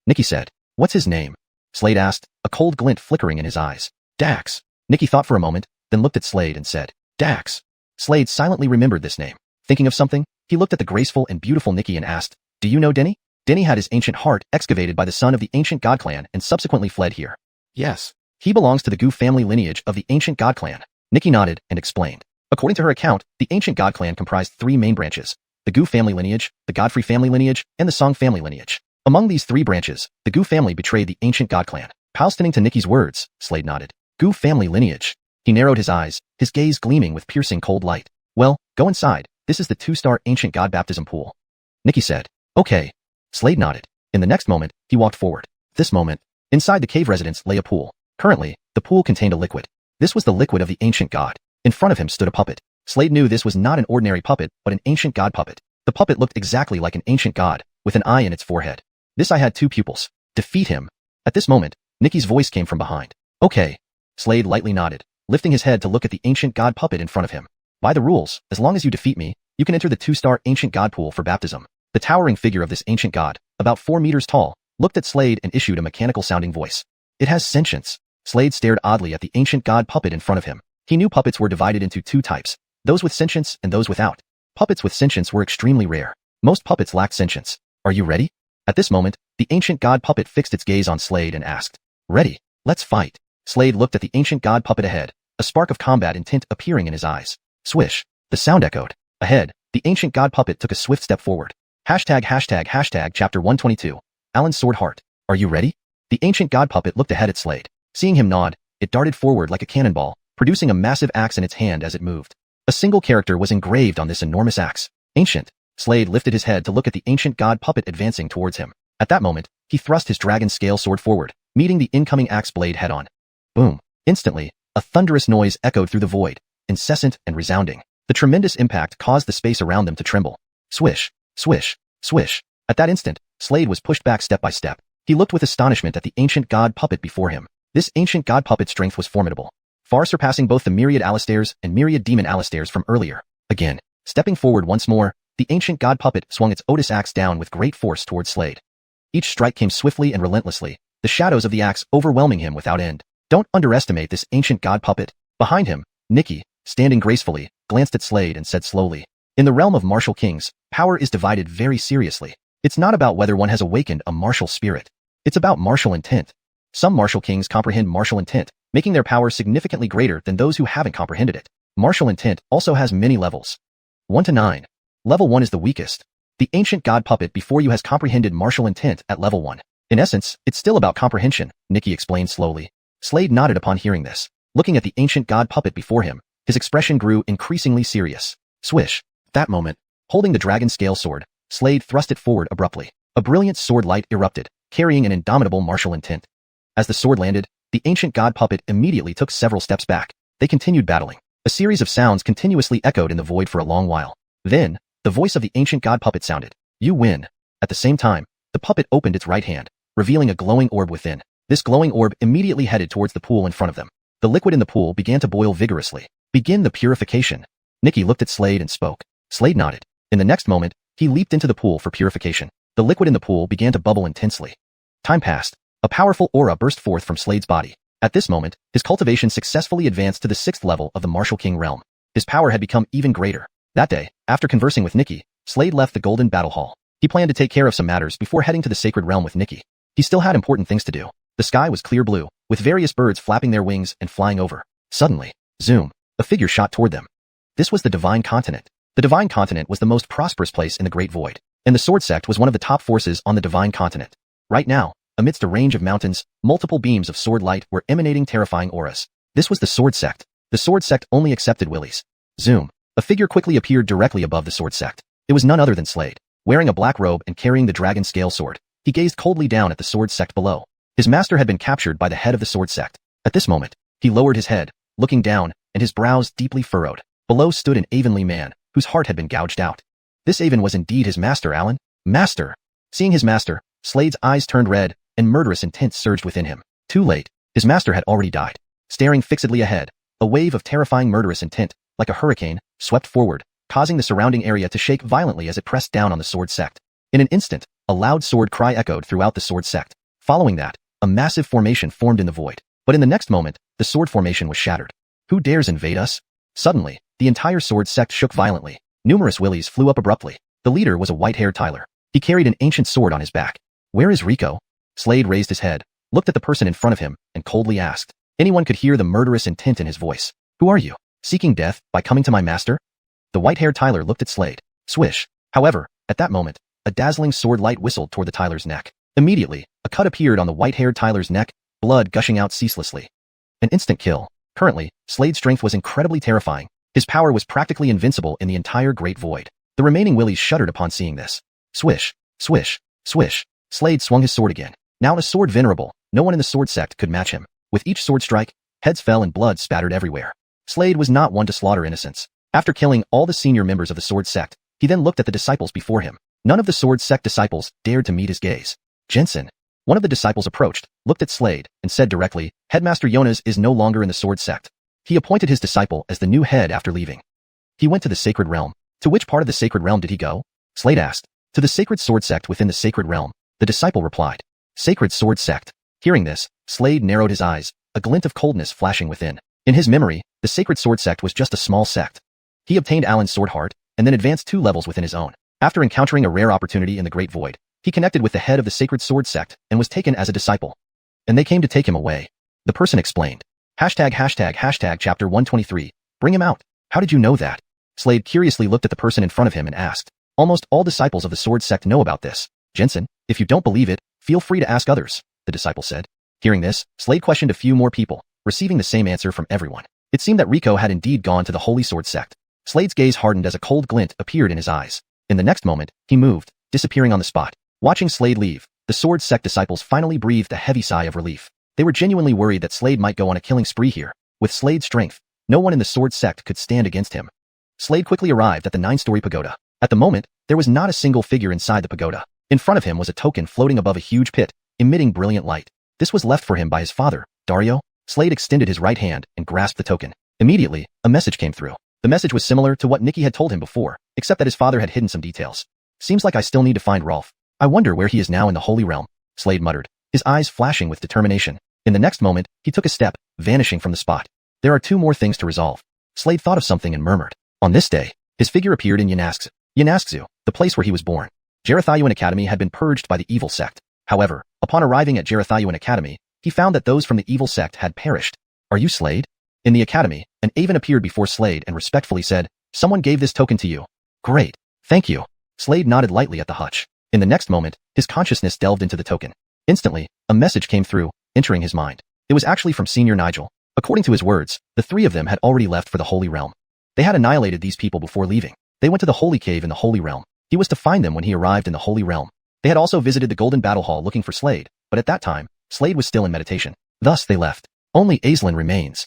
Nikki said, "What's his name?" Slade asked, a cold glint flickering in his eyes. "Dax." Nikki thought for a moment, then looked at Slade and said, "Dax." Slade silently remembered this name. Thinking of something, he looked at the graceful and beautiful Nikki and asked, "Do you know Denny?" Denny had his ancient heart excavated by the son of the Ancient God Clan and subsequently fled here. "Yes. He belongs to the Gu family lineage of the ancient god clan. Nikki nodded and explained. According to her account, the ancient god clan comprised 3 main branches: the Gu family lineage, the Godfrey family lineage, and the Song family lineage. Among these 3 branches, the Gu family betrayed the ancient god clan. Listening to Nikki's words, Slade nodded. Gu family lineage. He narrowed his eyes, his gaze gleaming with piercing cold light. Well, go inside. This is the 2-star ancient god baptism pool. Nikki said. Okay. Slade nodded. In the next moment, he walked forward. This moment, inside the cave residence lay a pool. Currently, the pool contained a liquid. This was the liquid of the ancient god. In front of him stood a puppet. Slade knew this was not an ordinary puppet, but an ancient god puppet. The puppet looked exactly like an ancient god, with an eye in its forehead. This eye had 2 pupils. Defeat him. At this moment, Nikki's voice came from behind. Okay. Slade lightly nodded, lifting his head to look at the ancient god puppet in front of him. By the rules, as long as you defeat me, you can enter the 2-star ancient god pool for baptism. The towering figure of this ancient god, about 4 meters tall, looked at Slade and issued a mechanical-sounding voice. It has sentience. Slade stared oddly at the ancient god puppet in front of him. He knew puppets were divided into 2 types, those with sentience and those without. Puppets with sentience were extremely rare. Most puppets lacked sentience. Are you ready? At this moment, the ancient god puppet fixed its gaze on Slade and asked. Ready. Let's fight. Slade looked at the ancient god puppet ahead, a spark of combat intent appearing in his eyes. Swish. The sound echoed. Ahead, the ancient god puppet took a swift step forward. Hashtag chapter 122. Alan's sword heart. Are you ready? The ancient god puppet looked ahead at Slade. Seeing him nod, it darted forward like a cannonball, producing a massive axe in its hand as it moved. A single character was engraved on this enormous axe. Ancient. Slade lifted his head to look at the ancient god puppet advancing towards him. At that moment, he thrust his dragon scale sword forward, meeting the incoming axe blade head-on. Boom. Instantly, a thunderous noise echoed through the void, incessant and resounding. The tremendous impact caused the space around them to tremble. Swish, swish, swish. At that instant, Slade was pushed back step by step. He looked with astonishment at the ancient god puppet before him. This ancient god puppet's strength was formidable, far surpassing both the myriad Alistairs and myriad demon Alistairs from earlier. Again, stepping forward once more, the ancient god puppet swung its Otis axe down with great force towards Slade. Each strike came swiftly and relentlessly, the shadows of the axe overwhelming him without end. Don't underestimate this ancient god puppet. Behind him, Nikki, standing gracefully, glanced at Slade and said slowly, in the realm of martial kings, power is divided very seriously. It's not about whether one has awakened a martial spirit. It's about martial intent. Some martial kings comprehend martial intent, making their power significantly greater than those who haven't comprehended it. Martial intent also has many levels. 1 to 9. Level 1 is the weakest. The ancient god puppet before you has comprehended martial intent at level 1. In essence, it's still about comprehension, Nikki explained slowly. Slade nodded upon hearing this. Looking at the ancient god puppet before him, his expression grew increasingly serious. Swish. That moment, holding the dragon scale sword, Slade thrust it forward abruptly. A brilliant sword light erupted, carrying an indomitable martial intent. As the sword landed, the ancient god puppet immediately took several steps back. They continued battling. A series of sounds continuously echoed in the void for a long while. Then, the voice of the ancient god puppet sounded. You win. At the same time, the puppet opened its right hand, revealing a glowing orb within. This glowing orb immediately headed towards the pool in front of them. The liquid in the pool began to boil vigorously. Begin the purification. Nikki looked at Slade and spoke. Slade nodded. In the next moment, he leaped into the pool for purification. The liquid in the pool began to bubble intensely. Time passed. A powerful aura burst forth from Slade's body. At this moment, his cultivation successfully advanced to the 6th level of the Martial King realm. His power had become even greater. That day, after conversing with Nikki, Slade left the Golden Battle Hall. He planned to take care of some matters before heading to the Sacred Realm with Nikki. He still had important things to do. The sky was clear blue, with various birds flapping their wings and flying over. Suddenly, zoom, a figure shot toward them. This was the Divine Continent. The Divine Continent was the most prosperous place in the Great Void, and the Sword Sect was one of the top forces on the Divine Continent. Right now, amidst a range of mountains, multiple beams of sword light were emanating terrifying auras. This was the Sword Sect. The Sword Sect only accepted willies. Zoom. A figure quickly appeared directly above the Sword Sect. It was none other than Slade. Wearing a black robe and carrying the dragon scale sword, he gazed coldly down at the Sword Sect below. His master had been captured by the head of the Sword Sect. At this moment, he lowered his head, looking down, and his brows deeply furrowed. Below stood an Avonly man, whose heart had been gouged out. This Avon was indeed his master, Alan. Master! Seeing his master, Slade's eyes turned red, and murderous intent surged within him. Too late. His master had already died. Staring fixedly ahead, a wave of terrifying murderous intent, like a hurricane, swept forward, causing the surrounding area to shake violently as it pressed down on the Sword Sect. In an instant, a loud sword cry echoed throughout the Sword Sect. Following that, a massive formation formed in the void. But in the next moment, the sword formation was shattered. Who dares invade us? Suddenly, the entire Sword Sect shook violently. Numerous willies flew up abruptly. The leader was a white-haired Tyler. He carried an ancient sword on his back. Where is Rico? Slade raised his head, looked at the person in front of him, and coldly asked. Anyone could hear the murderous intent in his voice. Who are you? Seeking death by coming to my master? The white-haired Tyler looked at Slade. Swish. However, at that moment, a dazzling sword light whistled toward the Tyler's neck. Immediately, a cut appeared on the white-haired Tyler's neck, blood gushing out ceaselessly. An instant kill. Currently, Slade's strength was incredibly terrifying. His power was practically invincible in the entire Great Void. The remaining willies shuddered upon seeing this. Swish, swish, swish. Slade swung his sword again. Now a sword venerable, no one in the sword sect could match him. With each sword strike, heads fell and blood spattered everywhere. Slade was not one to slaughter innocents. After killing all the senior members of the sword sect, he then looked at the disciples before him. None of the sword sect disciples dared to meet his gaze. Jensen. One of the disciples approached, looked at Slade, and said directly, Headmaster Jonas is no longer in the sword sect. He appointed his disciple as the new head after leaving. He went to the sacred realm. To which part of the sacred realm did he go? Slade asked. To the sacred sword sect within the sacred realm. The disciple replied. Sacred sword sect. Hearing this, Slade narrowed his eyes, a glint of coldness flashing within. In his memory, the sacred sword sect was just a small sect. He obtained Alan's sword heart, and then advanced 2 levels within his own. After encountering a rare opportunity in the Great Void, he connected with the head of the sacred sword sect and was taken as a disciple. And they came to take him away. The person explained. Hashtag chapter 123. Bring him out. How did you know that? Slade curiously looked at the person in front of him and asked. Almost all disciples of the sword sect know about this. Jensen, if you don't believe it, feel free to ask others, the disciple said. Hearing this, Slade questioned a few more people, receiving the same answer from everyone. It seemed that Rico had indeed gone to the Holy Sword sect. Slade's gaze hardened as a cold glint appeared in his eyes. In the next moment, he moved, disappearing on the spot. Watching Slade leave, the sword sect disciples finally breathed a heavy sigh of relief. They were genuinely worried that Slade might go on a killing spree here. With Slade's strength, no one in the sword sect could stand against him. Slade quickly arrived at the 9-story pagoda. At the moment, there was not a single figure inside the pagoda. In front of him was a token floating above a huge pit, emitting brilliant light. This was left for him by his father, Dario. Slade extended his right hand and grasped the token. Immediately, a message came through. The message was similar to what Nikki had told him before, except that his father had hidden some details. Seems like I still need to find Rolf. I wonder where he is now in the Holy Realm, Slade muttered, his eyes flashing with determination. In the next moment, he took a step, vanishing from the spot. There are 2 more things to resolve. Slade thought of something and murmured. On this day, his figure appeared in Yanaskzu, the place where he was born. Xerathayuan Academy had been purged by the evil sect. However, upon arriving at Xerathayuan Academy, he found that those from the evil sect had perished. Are you Slade? In the academy, an Aven appeared before Slade and respectfully said, Someone gave this token to you. Great. Thank you. Slade nodded lightly at the hutch. In the next moment, his consciousness delved into the token. Instantly, a message came through, entering his mind. It was actually from Senior Nigel. According to his words, the 3 of them had already left for the Holy Realm. They had annihilated these people before leaving. They went to the Holy Cave in the Holy Realm. He was to find them when he arrived in the Holy Realm. They had also visited the Golden Battle Hall looking for Slade, but at that time, Slade was still in meditation. Thus they left. Only Aislinn remains.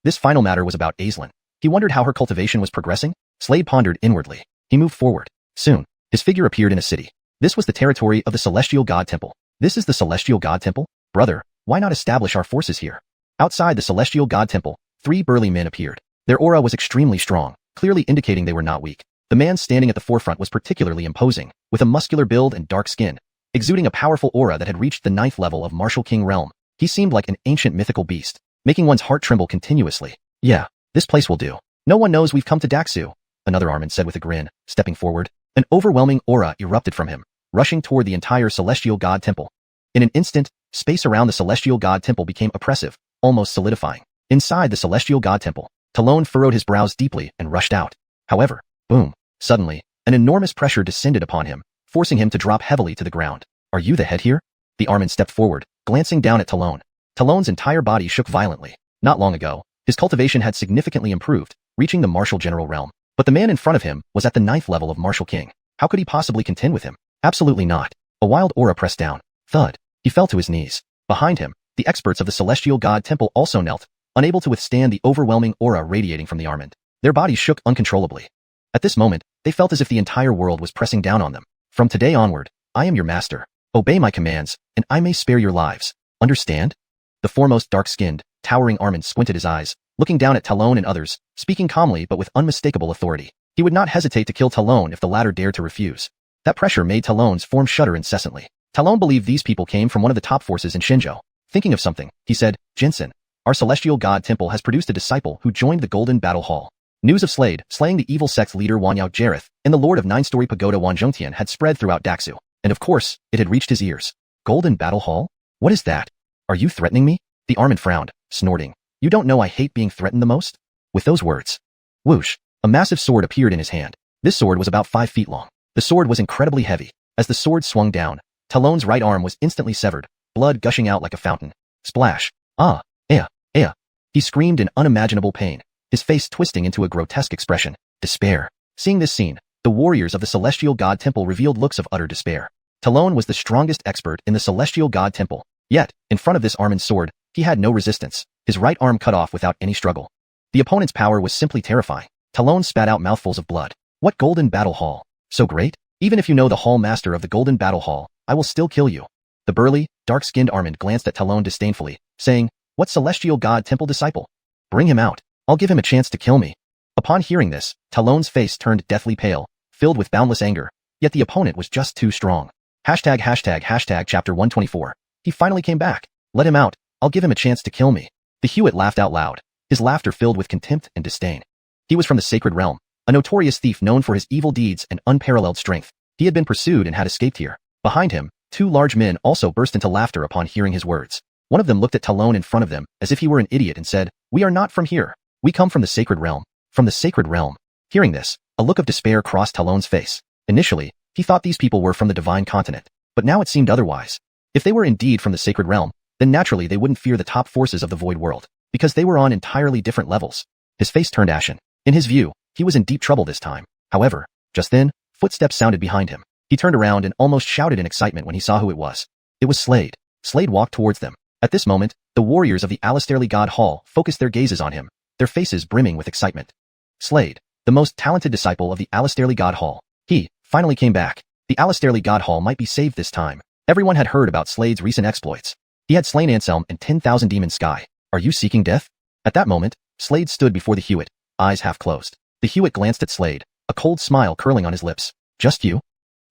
This final matter was about Aislinn. He wondered how her cultivation was progressing. Slade pondered inwardly. He moved forward. Soon, his figure appeared in a city. This was the territory of the Celestial God Temple. This is the Celestial God Temple? Brother, why not establish our forces here? Outside the Celestial God Temple, 3 burly men appeared. Their aura was extremely strong, clearly indicating they were not weak. The man standing at the forefront was particularly imposing, with a muscular build and dark skin, exuding a powerful aura that had reached the 9th level of Martial King Realm. He seemed like an ancient mythical beast, making one's heart tremble continuously. Yeah, this place will do. No one knows we've come to Daxu, another Armin said with a grin, stepping forward. An overwhelming aura erupted from him, rushing toward the entire Celestial God Temple. In an instant, space around the Celestial God Temple became oppressive, almost solidifying. Inside the Celestial God Temple, Talon furrowed his brows deeply and rushed out. However, boom, suddenly, an enormous pressure descended upon him, forcing him to drop heavily to the ground. Are you the head here? The Armin stepped forward, glancing down at Talon. Talon's entire body shook violently. Not long ago, his cultivation had significantly improved, reaching the Martial General realm. But the man in front of him was at the 9th level of Martial King. How could he possibly contend with him? Absolutely not. A wild aura pressed down. Thud. He fell to his knees. Behind him, the experts of the Celestial God Temple also knelt, unable to withstand the overwhelming aura radiating from the Armin. Their bodies shook uncontrollably. At this moment, they felt as if the entire world was pressing down on them. From today onward, I am your master. Obey my commands, and I may spare your lives. Understand? The foremost dark-skinned, towering Armin squinted his eyes, looking down at Talon and others, speaking calmly but with unmistakable authority. He would not hesitate to kill Talon if the latter dared to refuse. That pressure made Talon's form shudder incessantly. Talon believed these people came from one of the top forces in Shenzhou. Thinking of something, he said, Jensen, our Celestial God Temple has produced a disciple who joined the Golden Battle Hall. News of Slade slaying the evil sect's leader Wanyao Jareth and the Lord of 9-story pagoda Wanzhongtian had spread throughout Daxu, and of course, it had reached his ears. Golden Battle Hall? What is that? Are you threatening me? The Armin frowned, snorting. You don't know I hate being threatened the most? With those words, whoosh, a massive sword appeared in his hand. This sword was about 5 feet long. The sword was incredibly heavy. As the sword swung down, Talon's right arm was instantly severed, blood gushing out like a fountain. Splash. Ah, eh. He screamed in unimaginable pain, his face twisting into a grotesque expression. Despair. Seeing this scene, the warriors of the Celestial God Temple revealed looks of utter despair. Talon was the strongest expert in the Celestial God Temple. Yet, in front of this arm and sword, he had no resistance, his right arm cut off without any struggle. The opponent's power was simply terrifying. Talon spat out mouthfuls of blood. What golden battle hall? So great? Even if you know the hall master of the golden battle hall, I will still kill you. The burly, dark-skinned Armand glanced at Talon disdainfully, saying, what Celestial God Temple disciple? Bring him out. I'll give him a chance to kill me. Upon hearing this, Talon's face turned deathly pale, filled with boundless anger. Yet the opponent was just too strong. Hashtag chapter 124. He finally came back. Let him out. I'll give him a chance to kill me. The Hewitt laughed out loud, his laughter filled with contempt and disdain. He was from the Sacred Realm, a notorious thief known for his evil deeds and unparalleled strength. He had been pursued and had escaped here. Behind him, 2 large men also burst into laughter upon hearing his words. One of them looked at Talon in front of them as if he were an idiot and said, we are not from here. We come from the Sacred Realm. From the Sacred Realm. Hearing this, a look of despair crossed Talon's face. Initially, he thought these people were from the Divine Continent, but now it seemed otherwise. If they were indeed from the Sacred Realm, then naturally they wouldn't fear the top forces of the Void World, because they were on entirely different levels. His face turned ashen. In his view, he was in deep trouble this time. However, just then, footsteps sounded behind him. He turned around and almost shouted in excitement when he saw who it was. It was Slade. Slade walked towards them. At this moment, the warriors of the Alastairly God Hall focused their gazes on him, their faces brimming with excitement. Slade, the most talented disciple of the Alastairly God Hall. He finally came back. The Alastairly God Hall might be saved this time. Everyone had heard about Slade's recent exploits. He had slain Anselm and 10,000 demons. Sky. Are you seeking death? At that moment, Slade stood before the Hewitt, eyes half closed. The Hewitt glanced at Slade, a cold smile curling on his lips. Just you?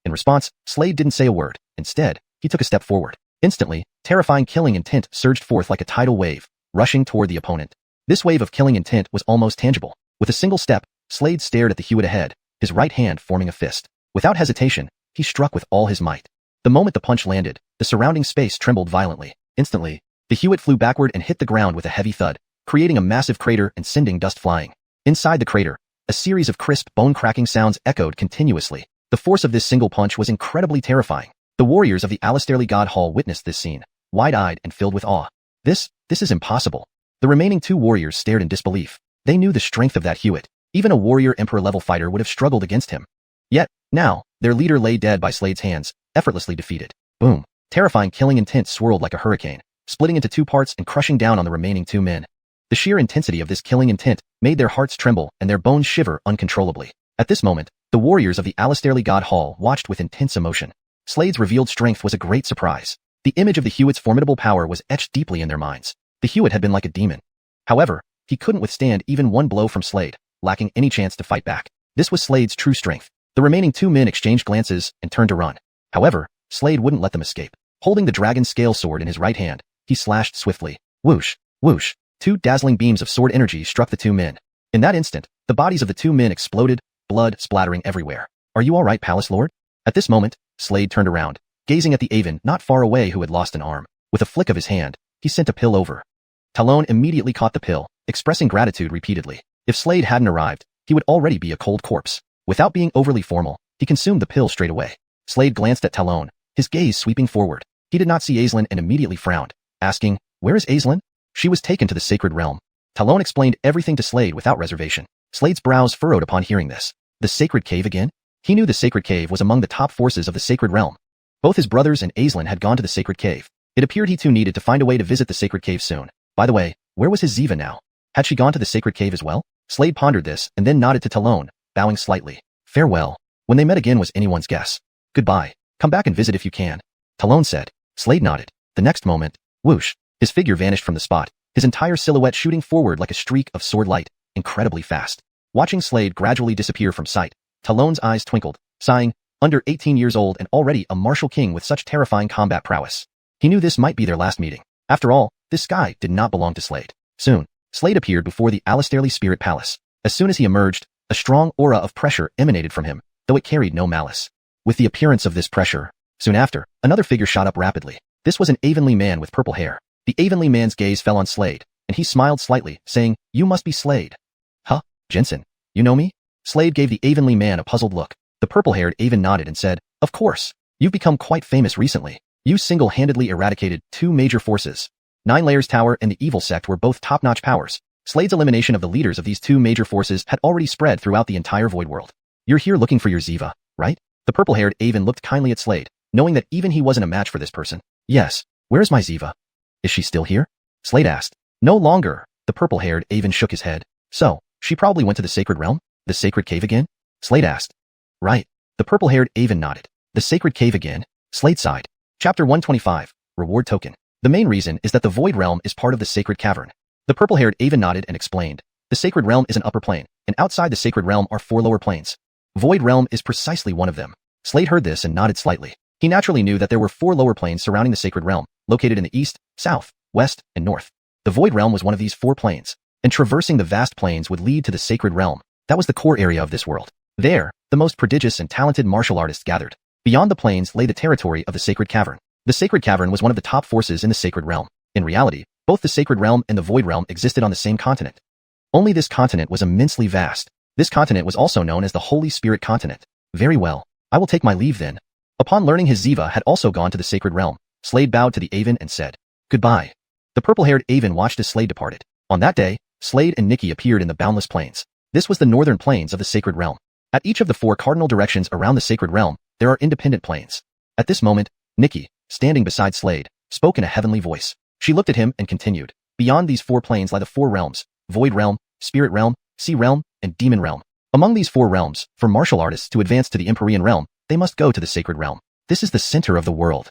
In response, Slade didn't say a word. Instead, he took a step forward. Instantly, terrifying killing intent surged forth like a tidal wave, rushing toward the opponent. This wave of killing intent was almost tangible. With a single step, Slade stared at the Hewitt ahead, his right hand forming a fist. Without hesitation, he struck with all his might. The moment the punch landed, the surrounding space trembled violently. Instantly, the Hewitt flew backward and hit the ground with a heavy thud, creating a massive crater and sending dust flying. Inside the crater, a series of crisp, bone-cracking sounds echoed continuously. The force of this single punch was incredibly terrifying. The warriors of the Alastairly God Hall witnessed this scene, wide-eyed and filled with awe. This is impossible. The remaining 2 warriors stared in disbelief. They knew the strength of that Hewitt. Even a warrior emperor-level fighter would have struggled against him. Yet, now, their leader lay dead by Slade's hands, effortlessly defeated. Boom. Terrifying killing intent swirled like a hurricane, splitting into 2 parts and crushing down on the remaining 2 men. The sheer intensity of this killing intent made their hearts tremble and their bones shiver uncontrollably. At this moment, the warriors of the Alastairly God Hall watched with intense emotion. Slade's revealed strength was a great surprise. The image of the Hewitt's formidable power was etched deeply in their minds. The Hewitt had been like a demon. However, he couldn't withstand even one blow from Slade, lacking any chance to fight back. This was Slade's true strength. The remaining 2 men exchanged glances and turned to run. However, Slade wouldn't let them escape. Holding the dragon scale sword in his right hand, he slashed swiftly. Whoosh, whoosh. 2 dazzling beams of sword energy struck the 2 men. In that instant, the bodies of the 2 men exploded, blood splattering everywhere. Are you all right, Palace Lord? At this moment, Slade turned around, gazing at the Aven not far away who had lost an arm. With a flick of his hand, he sent a pill over. Talon immediately caught the pill, expressing gratitude repeatedly. If Slade hadn't arrived, he would already be a cold corpse. Without being overly formal, he consumed the pill straight away. Slade glanced at Talon, his gaze sweeping forward. He did not see Aislinn and immediately frowned, asking, where is Aislinn? She was taken to the Sacred Realm. Talon explained everything to Slade without reservation. Slade's brows furrowed upon hearing this. The Sacred Cave again? He knew the Sacred Cave was among the top forces of the Sacred Realm. Both his brothers and Aislinn had gone to the Sacred Cave. It appeared he too needed to find a way to visit the Sacred Cave soon. By the way, where was his Ziva now? Had she gone to the Sacred Cave as well? Slade pondered this and then nodded to Talon, bowing slightly. Farewell. When they met again was anyone's guess. Goodbye. Come back and visit if you can. Talon said. Slade nodded. The next moment, whoosh, his figure vanished from the spot, his entire silhouette shooting forward like a streak of sword light, incredibly fast. Watching Slade gradually disappear from sight, Talon's eyes twinkled, sighing, under 18 years old and already a martial king with such terrifying combat prowess. He knew this might be their last meeting. After all, this guy did not belong to Slade. Soon, Slade appeared before the Alastairly Spirit Palace. As soon as he emerged, a strong aura of pressure emanated from him, though it carried no malice. With the appearance of this pressure, soon after, another figure shot up rapidly. This was an Avonlea man with purple hair. The Avonlea man's gaze fell on Slade, and he smiled slightly, saying, "You must be Slade." "Huh, Jensen, you know me?" Slade gave the Avonlea man a puzzled look. The purple-haired Avon nodded and said, "Of course. You've become quite famous recently. You single-handedly eradicated 2 major forces. 9 Layers Tower and the Evil Sect were both top-notch powers. Slade's elimination of the leaders of these 2 major forces had already spread throughout the entire Void World. You're here looking for your Ziva, right?" The purple-haired Avon looked kindly at Slade, knowing that even he wasn't a match for this person. "Yes. Where's my Ziva?" "Is she still here?" Slade asked. "No longer." The purple-haired Avon shook his head. "So, she probably went to the Sacred Realm? The Sacred Cave again?" Slade asked. "Right." The purple-haired Avon nodded. "The Sacred Cave again?" Slade sighed. Chapter 125, Reward Token. The main reason is that the Void Realm is part of the Sacred Cavern. The purple-haired Avon nodded and explained. The Sacred Realm is an upper plane, and outside the Sacred Realm are 4 lower planes. Void Realm is precisely one of them. Slade heard this and nodded slightly. He naturally knew that there were 4 lower planes surrounding the Sacred Realm, located in the east, south, west, and north. The Void Realm was one of these 4 planes, and traversing the vast plains would lead to the Sacred Realm. That was the core area of this world. There, the most prodigious and talented martial artists gathered. Beyond the plains lay the territory of the Sacred Cavern. The Sacred Cavern was one of the top forces in the Sacred Realm. In reality, both the Sacred Realm and the Void Realm existed on the same continent. Only this continent was immensely vast. This continent was also known as the Holy Spirit Continent. "Very well. I will take my leave then." Upon learning his Ziva had also gone to the Sacred Realm, Slade bowed to the Avon and said, "Goodbye." The purple-haired Avon watched as Slade departed. On that day, Slade and Nikki appeared in the Boundless Plains. This was the northern plains of the Sacred Realm. At each of the 4 cardinal directions around the Sacred Realm, there are independent plains. At this moment, Nikki, standing beside Slade, spoke in a heavenly voice. She looked at him and continued, "Beyond these 4 planes lie the 4 realms, Void Realm, Spirit Realm, Sea Realm, and Demon Realm. Among these 4 realms, for martial artists to advance to the Empyrean Realm, they must go to the Sacred Realm. This is the center of the world.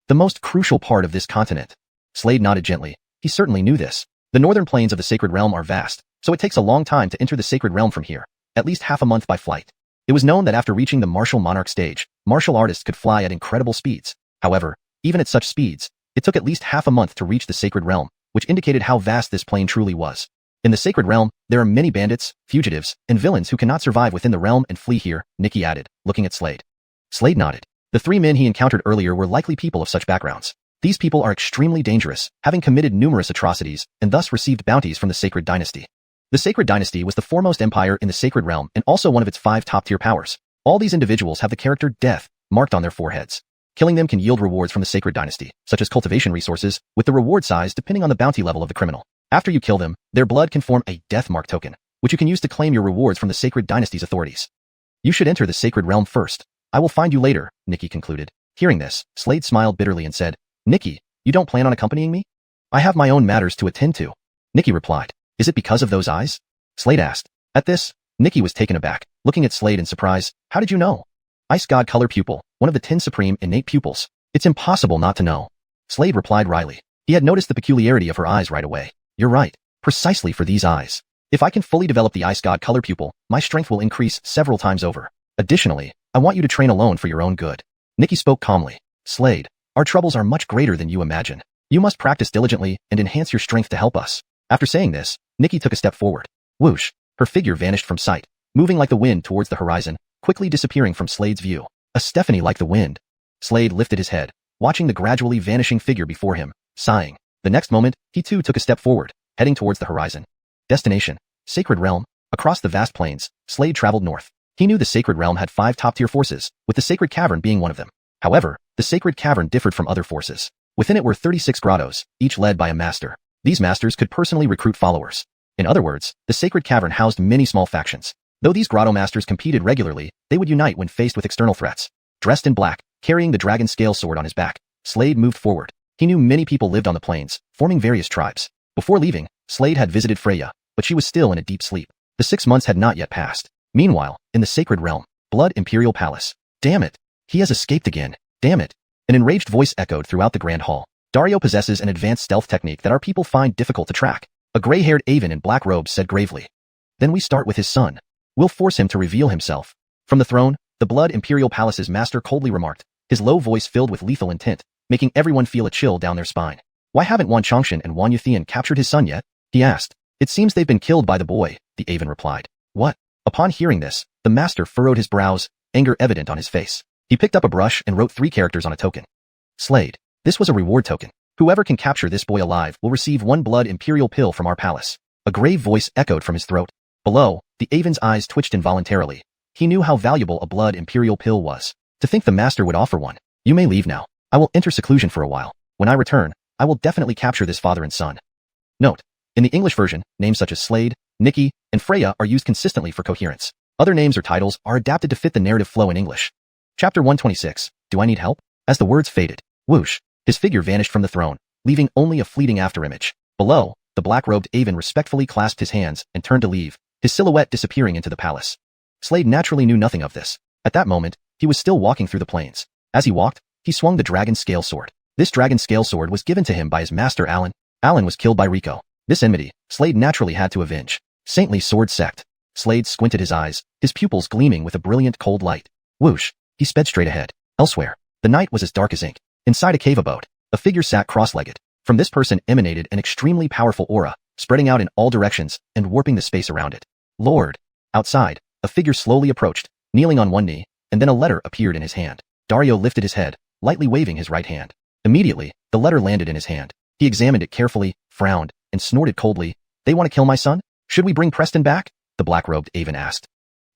The most crucial part of this continent." Slade nodded gently. He certainly knew this. The northern plains of the Sacred Realm are vast, so it takes a long time to enter the Sacred Realm from here, at least half a month by flight. It was known that after reaching the Martial Monarch stage, martial artists could fly at incredible speeds. However, even at such speeds, it took at least half a month to reach the Sacred Realm, which indicated how vast this plain truly was. In the Sacred Realm, there are many bandits, fugitives, and villains who cannot survive within the realm and flee here, Nikki added, looking at Slade. Slade nodded. The 3 men he encountered earlier were likely people of such backgrounds. These people are extremely dangerous, having committed numerous atrocities, and thus received bounties from the Sacred Dynasty. The Sacred Dynasty was the foremost empire in the Sacred Realm and also one of its 5 top-tier powers. All these individuals have the character Death marked on their foreheads. Killing them can yield rewards from the Sacred Dynasty, such as cultivation resources, with the reward size depending on the bounty level of the criminal. After you kill them, their blood can form a Death Mark token, which you can use to claim your rewards from the Sacred Dynasty's authorities. "You should enter the Sacred Realm first. I will find you later," Nikki concluded. Hearing this, Slade smiled bitterly and said, "Nikki, you don't plan on accompanying me?" "I have my own matters to attend to," Nikki replied. "Is it because of those eyes?" Slade asked. At this, Nikki was taken aback, looking at Slade in surprise. "How did you know?" "Ice God Color Pupil, one of the 10 supreme innate pupils. It's impossible not to know." Slade replied wryly. He had noticed the peculiarity of her eyes right away. "You're right. Precisely for these eyes. If I can fully develop the Ice God Color Pupil, my strength will increase several times over. Additionally, I want you to train alone for your own good." Nikki spoke calmly. "Slade, our troubles are much greater than you imagine. You must practice diligently and enhance your strength to help us." After saying this, Nikki took a step forward. Whoosh! Her figure vanished from sight, moving like the wind towards the horizon, quickly disappearing from Slade's view. A Stephanie like the wind. Slade lifted his head, watching the gradually vanishing figure before him, sighing. The next moment, he too took a step forward, heading towards the horizon. Destination: Sacred Realm. Across the vast plains, Slade traveled north. He knew the Sacred Realm had 5 top-tier forces, with the Sacred Cavern being one of them. However, the Sacred Cavern differed from other forces. Within it were 36 grottos, each led by a master. These masters could personally recruit followers. In other words, the Sacred Cavern housed many small factions. Though these grotto masters competed regularly, they would unite when faced with external threats. Dressed in black, carrying the dragon scale sword on his back, Slade moved forward. He knew many people lived on the plains, forming various tribes. Before leaving, Slade had visited Freya, but she was still in a deep sleep. The 6 months had not yet passed. Meanwhile, in the Sacred Realm, Blood Imperial Palace. "Damn it! He has escaped again. Damn it!" An enraged voice echoed throughout the Grand Hall. Dario possesses an advanced stealth technique that our people find difficult to track. A gray-haired Avon in black robes said gravely. "Then we start with his son. We'll force him to reveal himself." From the throne, the Blood Imperial Palace's master coldly remarked, his low voice filled with lethal intent, making everyone feel a chill down their spine. "Why haven't xuanhuan and xuanhuan captured his son yet?" he asked. "It seems they've been killed by the boy," the Avon replied. "What?" Upon hearing this, the master furrowed his brows, anger evident on his face. He picked up a brush and wrote 3 characters on a token. "Slade. This was a reward token. Whoever can capture this boy alive will receive 1 blood imperial pill from our palace. A grave voice echoed from his throat. Below, the Aven's eyes twitched involuntarily. He knew how valuable a blood imperial pill was. To think the master would offer one. You may leave now. I will enter seclusion for a while. When I return, I will definitely capture this father and son. Note: in the English version, names such as Slade, Nikki, and Freya are used consistently for coherence. Other names or titles are adapted to fit the narrative flow in English. Chapter 126. Do I need help? As the words faded, whoosh, his figure vanished from the throne, leaving only a fleeting afterimage. Below, the black-robed Aven respectfully clasped his hands and turned to leave, his silhouette disappearing into the palace. Slade naturally knew nothing of this. At that moment, he was still walking through the plains. As he walked, he swung the dragon scale sword. This dragon scale sword was given to him by his master Alan. Alan was killed by Rico. This enmity, Slade naturally had to avenge. Saintly sword sect. Slade squinted his eyes, his pupils gleaming with a brilliant cold light. Whoosh, he sped straight ahead. Elsewhere, the night was as dark as ink. Inside a cave abode, a figure sat cross-legged. From this person emanated an extremely powerful aura, spreading out in all directions and warping the space around it. Lord. Outside, a figure slowly approached, kneeling on one knee, and then a letter appeared in his hand. Dario lifted his head, lightly waving his right hand. Immediately, the letter landed in his hand. He examined it carefully, frowned, and snorted coldly. They want to kill my son? Should we bring Preston back? The black-robed Aven asked.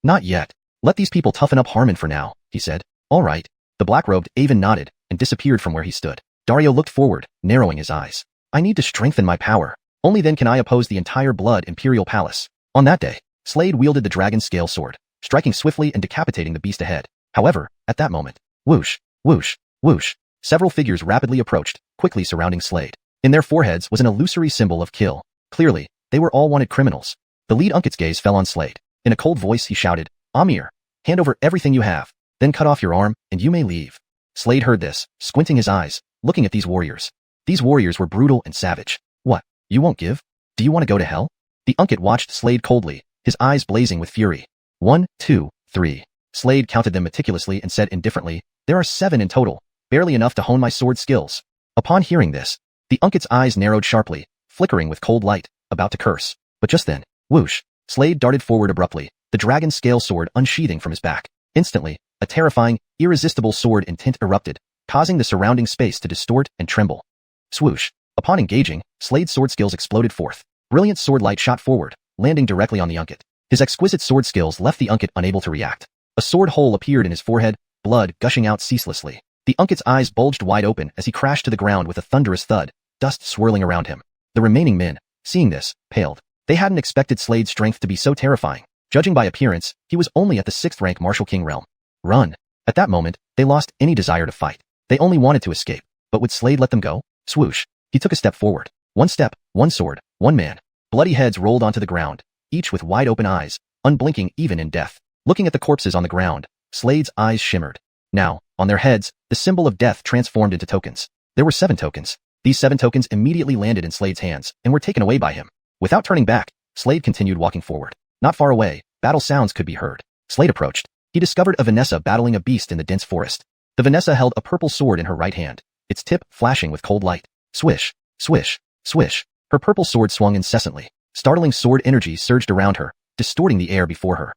Not yet. Let these people toughen up Harmon for now, he said. All right. The black-robed Aven nodded and disappeared from where he stood. Dario looked forward, narrowing his eyes. I need to strengthen my power. Only then can I oppose the entire Blood Imperial Palace. On that day, Slade wielded the dragon scale sword, striking swiftly and decapitating the beast ahead. However, at that moment, whoosh, whoosh, whoosh, several figures rapidly approached, quickly surrounding Slade. In their foreheads was an illusory symbol of kill. Clearly, they were all wanted criminals. The lead Unket's gaze fell on Slade. In a cold voice he shouted, Amir, hand over everything you have, then cut off your arm, and you may leave. Slade heard this, squinting his eyes, looking at these warriors. These warriors were brutal and savage. What? You won't give? Do you want to go to hell? The Unket watched Slade coldly, his eyes blazing with fury. 1, 2, 3. Slade counted them meticulously and said indifferently, there are 7 in total, barely enough to hone my sword skills. Upon hearing this, the Unket's eyes narrowed sharply, flickering with cold light, about to curse. But just then, whoosh, Slade darted forward abruptly, the dragon scale sword unsheathing from his back. Instantly, a terrifying, irresistible sword in tint erupted, causing the surrounding space to distort and tremble. Swoosh. Upon engaging, Slade's sword skills exploded forth. Brilliant sword light shot forward, landing directly on the Unket. His exquisite sword skills left the Unket unable to react. A sword hole appeared in his forehead, blood gushing out ceaselessly. The Unket's eyes bulged wide open as he crashed to the ground with a thunderous thud, dust swirling around him. The remaining men, seeing this, paled. They hadn't expected Slade's strength to be so terrifying. Judging by appearance, he was only at the 6th rank Marshal King realm. Run. At that moment, they lost any desire to fight. They only wanted to escape. But would Slade let them go? Swoosh. He took a step forward. 1 step, 1 sword, 1 man. Bloody heads rolled onto the ground, each with wide open eyes, unblinking even in death. Looking at the corpses on the ground, Slade's eyes shimmered. Now, on their heads, the symbol of death transformed into tokens. There were 7 tokens. These 7 tokens immediately landed in Slade's hands and were taken away by him. Without turning back, Slade continued walking forward. Not far away, battle sounds could be heard. Slade approached. He discovered a Vanessa battling a beast in the dense forest. The Vanessa held a purple sword in her right hand, its tip flashing with cold light. Swish, swish, swish. Her purple sword swung incessantly. Startling sword energy surged around her, distorting the air before her.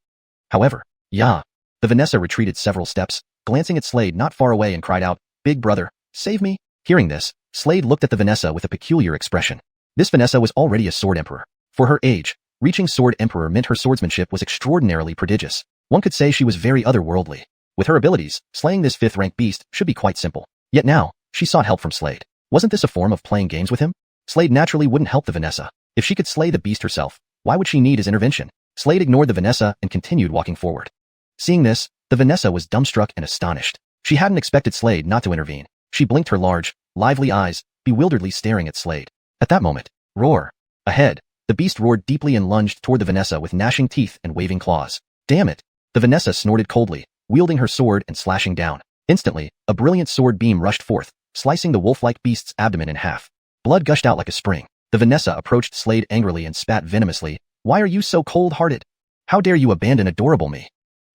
However, the Vanessa retreated several steps, glancing at Slade not far away and cried out, Big brother, save me. Hearing this, Slade looked at the Vanessa with a peculiar expression. This Vanessa was already a sword emperor. For her age, reaching sword emperor meant her swordsmanship was extraordinarily prodigious. One could say she was very otherworldly. With her abilities, slaying this 5th rank beast should be quite simple. Yet now, she sought help from Slade. Wasn't this a form of playing games with him? Slade naturally wouldn't help the Vanessa. If she could slay the beast herself, why would she need his intervention? Slade ignored the Vanessa and continued walking forward. Seeing this, the Vanessa was dumbstruck and astonished. She hadn't expected Slade not to intervene. She blinked her large, lively eyes, bewilderedly staring at Slade. At that moment, roar. Ahead, the beast roared deeply and lunged toward the Vanessa with gnashing teeth and waving claws. Damn it! The Vanessa snorted coldly, wielding her sword and slashing down. Instantly, a brilliant sword beam rushed forth, slicing the wolf-like beast's abdomen in half. Blood gushed out like a spring. The Vanessa approached Slade angrily and spat venomously. Why are you so cold-hearted? How dare you abandon adorable me?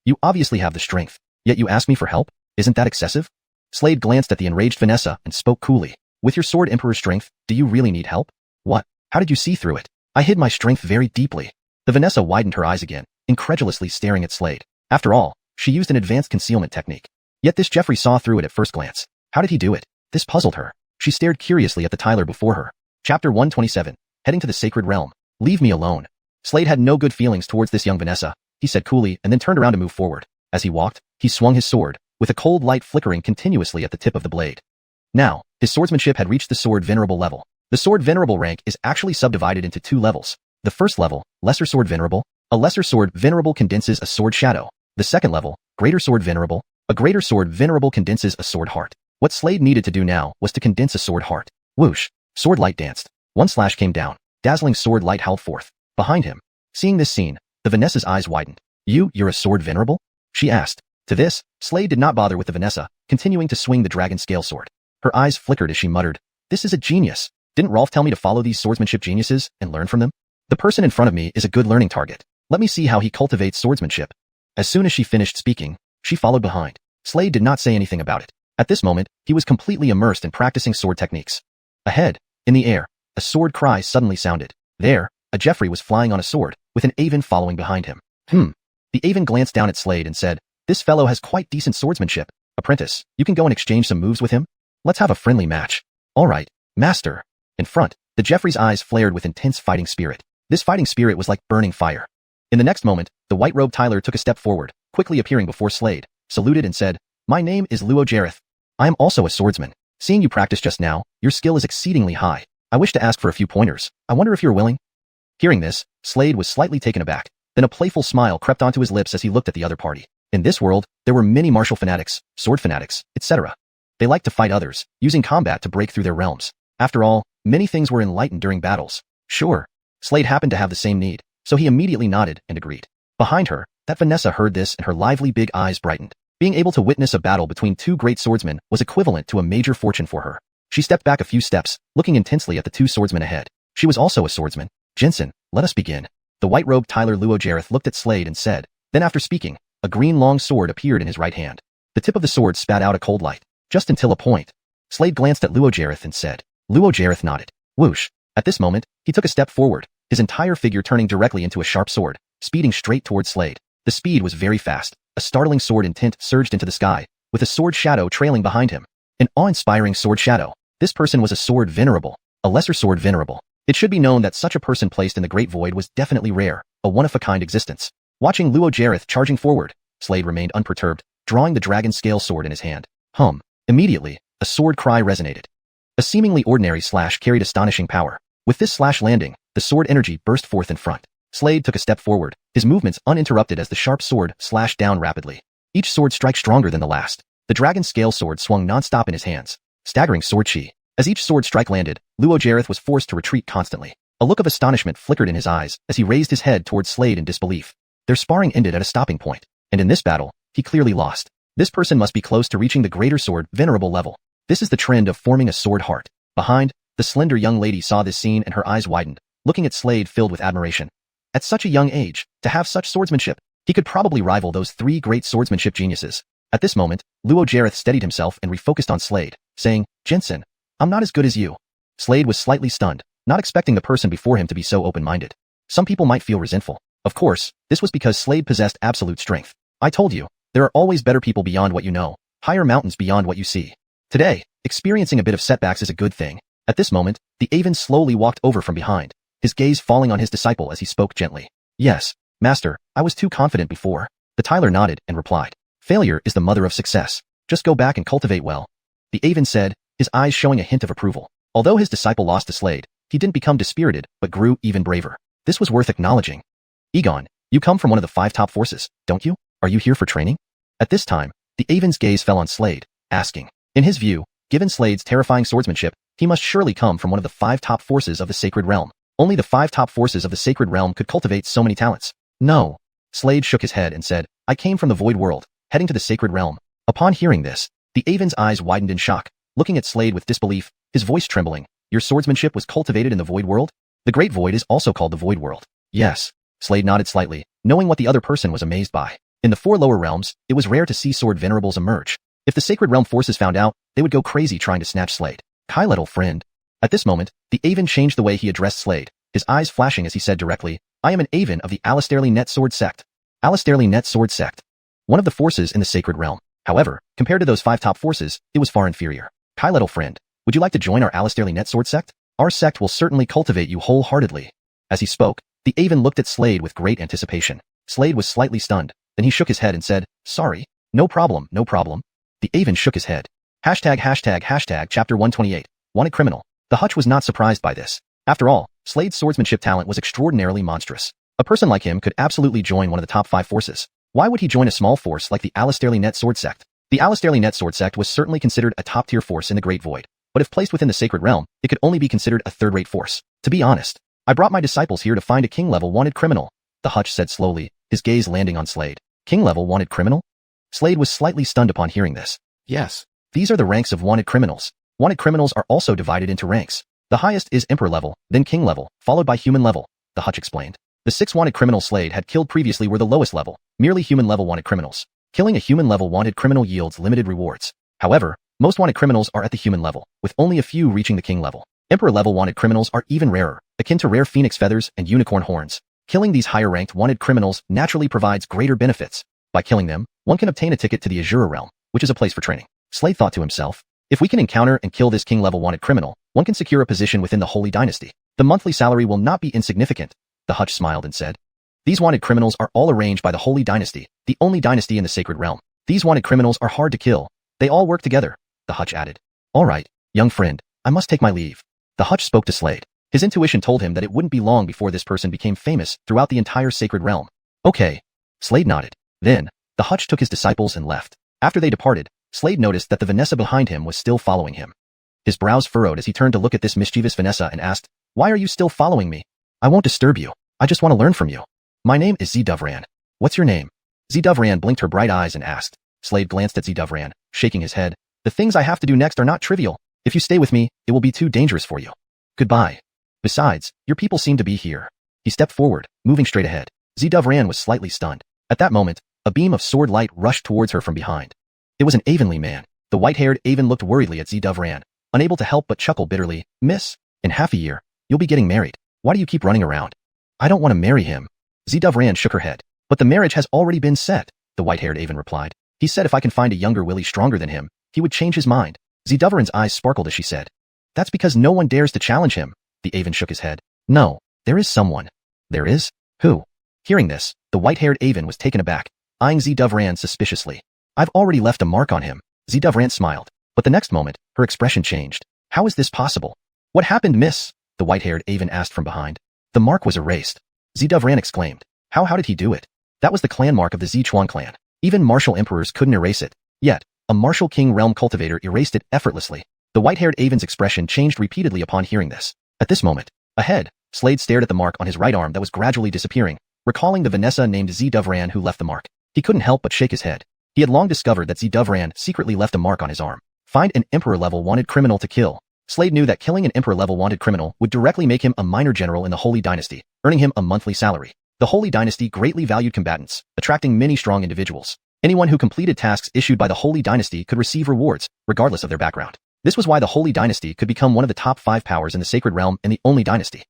You obviously have the strength, yet you ask me for help? Isn't that excessive? Slade glanced at the enraged Vanessa and spoke coolly. With your sword emperor strength, do you really need help? What? How did you see through it? I hid my strength very deeply. The Vanessa widened her eyes again, incredulously staring at Slade. After all, she used an advanced concealment technique. Yet this Jeffrey saw through it at first glance. How did he do it? This puzzled her. She She stared curiously at the Tyler before her. Chapter 127. Heading to the Sacred Realm. Leave me alone. Slade had no good feelings towards this young Vanessa, he said coolly and then turned around to move forward. As he walked, he swung his sword, with a cold light flickering continuously at the tip of the blade. Now, his swordsmanship had reached the Sword Venerable level. The Sword Venerable rank is actually subdivided into 2 levels. The first level, Lesser Sword Venerable. A Lesser Sword Venerable condenses a Sword Shadow. The second level, Greater Sword Venerable. A Greater Sword Venerable condenses a Sword Heart. What Slade needed to do now was to condense a Sword Heart. Whoosh! Sword light danced. One slash came down. Dazzling sword light howled forth. Behind him. Seeing this scene, the Vanessa's eyes widened. You're a Sword Venerable? She asked. To this, Slade did not bother with the Vanessa, continuing to swing the dragon scale sword. Her eyes flickered as she muttered, "This is a genius. Didn't Rolf tell me to follow these swordsmanship geniuses and learn from them? The person in front of me is a good learning target. Let me see how he cultivates swordsmanship." As soon as she finished speaking, she followed behind. Slade did not say anything about it. At this moment, he was completely immersed in practicing sword techniques. Ahead, in the air, a sword cry suddenly sounded. There, a Jeffrey was flying on a sword, with an Avon following behind him. The Avon glanced down at Slade and said, "This fellow has quite decent swordsmanship. Apprentice, you can go and exchange some moves with him? Let's have a friendly match." "All right, master." In front, the Jeffrey's eyes flared with intense fighting spirit. This fighting spirit was like burning fire. In the next moment, the white-robed Tyler took a step forward, quickly appearing before Slade, saluted and said, "My name is Luo Jareth. I am also a swordsman. Seeing you practice just now, your skill is exceedingly high. I wish to ask for a few pointers. I wonder if you're willing?" Hearing this, Slade was slightly taken aback. Then a playful smile crept onto his lips as he looked at the other party. In this world, there were many martial fanatics, sword fanatics, etc. They liked to fight others, using combat to break through their realms. After all, many things were enlightened during battles. Sure. Slade happened to have the same need, so he immediately nodded and agreed. Behind her, that Vanessa heard this and her lively big eyes brightened. Being able to witness a battle between 2 great swordsmen was equivalent to a major fortune for her. She stepped back a few steps, looking intensely at the 2 swordsmen ahead. She was also a swordsman. "Jensen, let us begin." The white-robed Tyler Luo Jareth looked at Slade and said, then after speaking, a green long sword appeared in his right hand. The tip of the sword spat out a cold light, just until a point. Slade glanced at Luo Jareth and said. Luo Jareth nodded. Whoosh. At this moment, he took a step forward, his entire figure turning directly into a sharp sword, speeding straight towards Slade. The speed was very fast. A startling sword intent surged into the sky, with a sword shadow trailing behind him. An awe-inspiring sword shadow. This person was a sword venerable, a lesser sword venerable. It should be known that such a person placed in the Great Void was definitely rare, a one-of-a-kind existence. Watching Luo Jareth charging forward, Slade remained unperturbed, drawing the dragon scale sword in his hand. Immediately, a sword cry resonated. A seemingly ordinary slash carried astonishing power. With this slash landing, the sword energy burst forth in front. Slade took a step forward, his movements uninterrupted as the sharp sword slashed down rapidly. Each sword strike stronger than the last. The dragon scale sword swung non-stop in his hands. Staggering sword chi. As each sword strike landed, Luo Jareth was forced to retreat constantly. A look of astonishment flickered in his eyes as he raised his head towards Slade in disbelief. Their sparring ended at a stopping point, and in this battle, he clearly lost. This person must be close to reaching the greater sword venerable level. This is the trend of forming a sword heart. Behind, the slender young lady saw this scene and her eyes widened, looking at Slade filled with admiration. At such a young age, to have such swordsmanship, he could probably rival those 3 great swordsmanship geniuses. At this moment, Luo Jareth steadied himself and refocused on Slade, saying, Jensen, I'm not as good as you. Slade was slightly stunned, not expecting the person before him to be so open-minded. Some people might feel resentful. Of course, this was because Slade possessed absolute strength. I told you, there are always better people beyond what you know, higher mountains beyond what you see. Today, experiencing a bit of setbacks is a good thing. At this moment, the Avon slowly walked over from behind, his gaze falling on his disciple as he spoke gently. Yes, master, I was too confident before. The Tyler nodded and replied. Failure is the mother of success. Just go back and cultivate well. The Avon said, his eyes showing a hint of approval. Although his disciple lost to Slade, he didn't become dispirited, but grew even braver. This was worth acknowledging. Egon, you come from one of the 5 top forces, don't you? Are you here for training? At this time, the Avon's gaze fell on Slade, asking. In his view, given Slade's terrifying swordsmanship, he must surely come from one of the 5 top forces of the Sacred Realm. Only the 5 top forces of the Sacred Realm could cultivate so many talents. No. Slade shook his head and said, I came from the Void World, heading to the Sacred Realm. Upon hearing this, the Avon's eyes widened in shock, looking at Slade with disbelief, his voice trembling. Your swordsmanship was cultivated in the Void World? The Great Void is also called the Void World. Yes. Slade nodded slightly, knowing what the other person was amazed by. In the 4 lower realms, it was rare to see sword venerables emerge. If the Sacred Realm forces found out, they would go crazy trying to snatch Slade. Kai little friend. At this moment, the Avon changed the way he addressed Slade, his eyes flashing as he said directly, I am an Avon of the Alistairly Net Sword Sect. Alistairly Net Sword Sect. One of the forces in the Sacred Realm. However, compared to those 5 top forces, it was far inferior. Kai little friend, Would you like to join our Alistairly Net Sword sect? Our sect will certainly cultivate you wholeheartedly. As he spoke, the Aven looked at Slade with great anticipation. Slade was slightly stunned. Then he shook his head and said, sorry. No problem, no problem. The Aven shook his head. Hashtag chapter 128. Wanted criminal. The Hutch was not surprised by this. After all, Slade's swordsmanship talent was extraordinarily monstrous. A person like him could absolutely join one of the top 5 forces. Why would he join a small force like the Alistairly Net Sword sect? The Alistairly Net Sword sect was certainly considered a top-tier force in the Great Void, but if placed within the Sacred Realm, it could only be considered a third-rate force. To be honest, I brought my disciples here to find a king-level wanted criminal, the Hutch said slowly, his gaze landing on Slade. King-level wanted criminal? Slade was slightly stunned upon hearing this. Yes. These are the ranks of wanted criminals. Wanted criminals are also divided into ranks. The highest is Emperor level, then King level, followed by Human level, the Hutch explained. The 6 wanted criminals Slade had killed previously were the lowest level, merely Human level wanted criminals. Killing a Human level wanted criminal yields limited rewards. However, most wanted criminals are at the Human level, with only a few reaching the King level. Emperor level wanted criminals are even rarer, akin to rare phoenix feathers and unicorn horns. Killing these higher-ranked wanted criminals naturally provides greater benefits. By killing them, one can obtain a ticket to the Azura realm, which is a place for training. Slade thought to himself, if we can encounter and kill this king-level wanted criminal, one can secure a position within the Holy Dynasty. The monthly salary will not be insignificant, the Hutch smiled and said. These wanted criminals are all arranged by the Holy Dynasty, the only dynasty in the Sacred Realm. These wanted criminals are hard to kill. They all work together, the Hutch added. All right, young friend, I must take my leave. The Hutch spoke to Slade. His intuition told him that it wouldn't be long before this person became famous throughout the entire Sacred Realm. Okay. Slade nodded. Then, the Hutch took his disciples and left. After they departed, Slade noticed that the Vanessa behind him was still following him. His brows furrowed as he turned to look at this mischievous Vanessa and asked, why are you still following me? I won't disturb you. I just want to learn from you. My name is Xudovran. What's your name? Xudovran blinked her bright eyes and asked. Slade glanced at Xudovran, shaking his head. The things I have to do next are not trivial. If you stay with me, it will be too dangerous for you. Goodbye. Besides, your people seem to be here. He stepped forward, moving straight ahead. Xudovran was slightly stunned. At that moment, a beam of sword light rushed towards her from behind. It was an Avenly man. The white-haired Aven looked worriedly at Xudovran, unable to help but chuckle bitterly. Miss, in half a year, you'll be getting married. Why do you keep running around? I don't want to marry him. Xudovran shook her head. But the marriage has already been set, the white-haired Aven replied. He said if I can find a younger Willie stronger than him, he would change his mind. Xudovran's eyes sparkled as she said. That's because no one dares to challenge him. The Aven shook his head. No, there is someone. There is? Who? Hearing this, the white-haired Aven was taken aback, eyeing Xudovran suspiciously. I've already left a mark on him. Xudovran smiled, but the next moment, her expression changed. How is this possible? What happened, miss? The white-haired Aven asked from behind. The mark was erased. Xudovran exclaimed. How did he do it? That was the clan mark of the Xuanhuan clan. Even martial emperors couldn't erase it. Yet, a martial king realm cultivator erased it effortlessly. The white-haired Aven's expression changed repeatedly upon hearing this. At this moment, ahead, Slade stared at the mark on his right arm that was gradually disappearing, recalling the Vanessa named Xudovran who left the mark. He couldn't help but shake his head. He had long discovered that Xudovran secretly left a mark on his arm. Find an Emperor-level wanted criminal to kill. Slade knew that killing an Emperor-level wanted criminal would directly make him a minor general in the Holy Dynasty, earning him a monthly salary. The Holy Dynasty greatly valued combatants, attracting many strong individuals. Anyone who completed tasks issued by the Holy Dynasty could receive rewards, regardless of their background. This was why the Holy Dynasty could become one of the top 5 powers in the Sacred Realm and the only dynasty.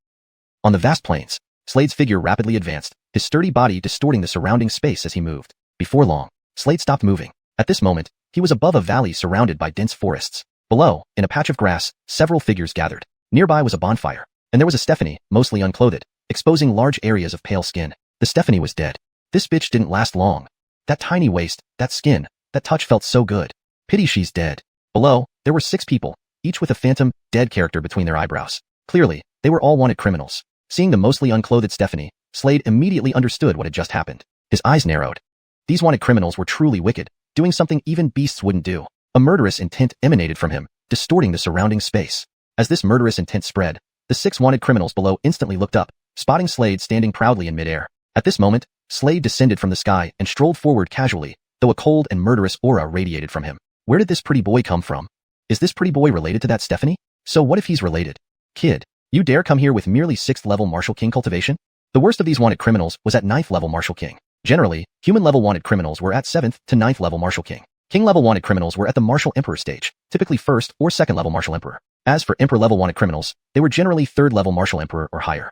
On the vast plains, Slade's figure rapidly advanced, his sturdy body distorting the surrounding space as he moved. Before long, Slade stopped moving. At this moment, he was above a valley surrounded by dense forests. Below, in a patch of grass, several figures gathered. Nearby was a bonfire, and there was a Stephanie, mostly unclothed, exposing large areas of pale skin. The Stephanie was dead. This bitch didn't last long. That tiny waist, that skin, that touch felt so good. Pity she's dead. Below, there were 6 people, each with a phantom, dead character between their eyebrows. Clearly, they were all wanted criminals. Seeing the mostly unclothed Stephanie, Slade immediately understood what had just happened. His eyes narrowed. These wanted criminals were truly wicked, doing something even beasts wouldn't do. A murderous intent emanated from him, distorting the surrounding space. As this murderous intent spread, the 6 wanted criminals below instantly looked up, spotting Slade standing proudly in midair. At this moment, Slade descended from the sky and strolled forward casually, though a cold and murderous aura radiated from him. Where did this pretty boy come from? Is this pretty boy related to that Stephanie? So what if he's related? Kid, you dare come here with merely 6th level martial king cultivation? The worst of these wanted criminals was at 9th level martial king. Generally, human level wanted criminals were at 7th to 9th level martial king. King level wanted criminals were at the martial emperor stage, typically 1st or 2nd level martial emperor. As for emperor level wanted criminals, they were generally 3rd level martial emperor or higher.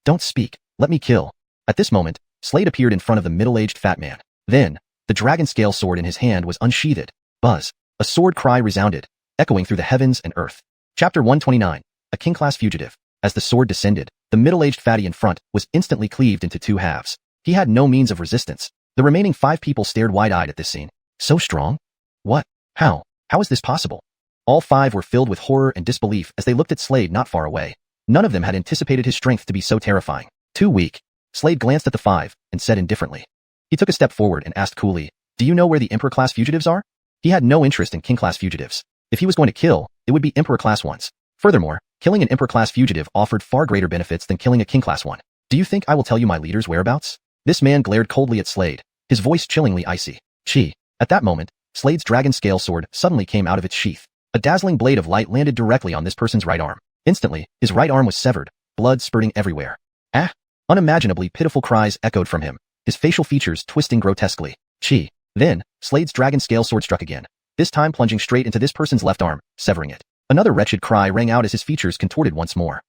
Don't speak, let me kill. At this moment, Slade appeared in front of the middle-aged fat man. Then, the dragon scale sword in his hand was unsheathed. Buzz. A sword cry resounded, echoing through the heavens and earth. Chapter 129. A king-class fugitive. As the sword descended, the middle-aged fatty in front was instantly cleaved into two halves. He had no means of resistance. The remaining 5 people stared wide-eyed at this scene. So strong? What? How? How is this possible? All 5 were filled with horror and disbelief as they looked at Slade not far away. None of them had anticipated his strength to be so terrifying. Too weak. Slade glanced at the 5 and said indifferently. He took a step forward and asked coolly, "Do you know where the Emperor-class fugitives are?" He had no interest in king-class fugitives. If he was going to kill, it would be Emperor-class ones. Furthermore, killing an Emperor-class fugitive offered far greater benefits than killing a king-class one. "Do you think I will tell you my leader's whereabouts?" This man glared coldly at Slade, his voice chillingly icy. Chi. At that moment, Slade's dragon scale sword suddenly came out of its sheath. A dazzling blade of light landed directly on this person's right arm. Instantly, his right arm was severed, blood spurting everywhere. Ah! Unimaginably pitiful cries echoed from him, his facial features twisting grotesquely. Chi. Then, Slade's dragon scale sword struck again, this time plunging straight into this person's left arm, severing it. Another wretched cry rang out as his features contorted once more.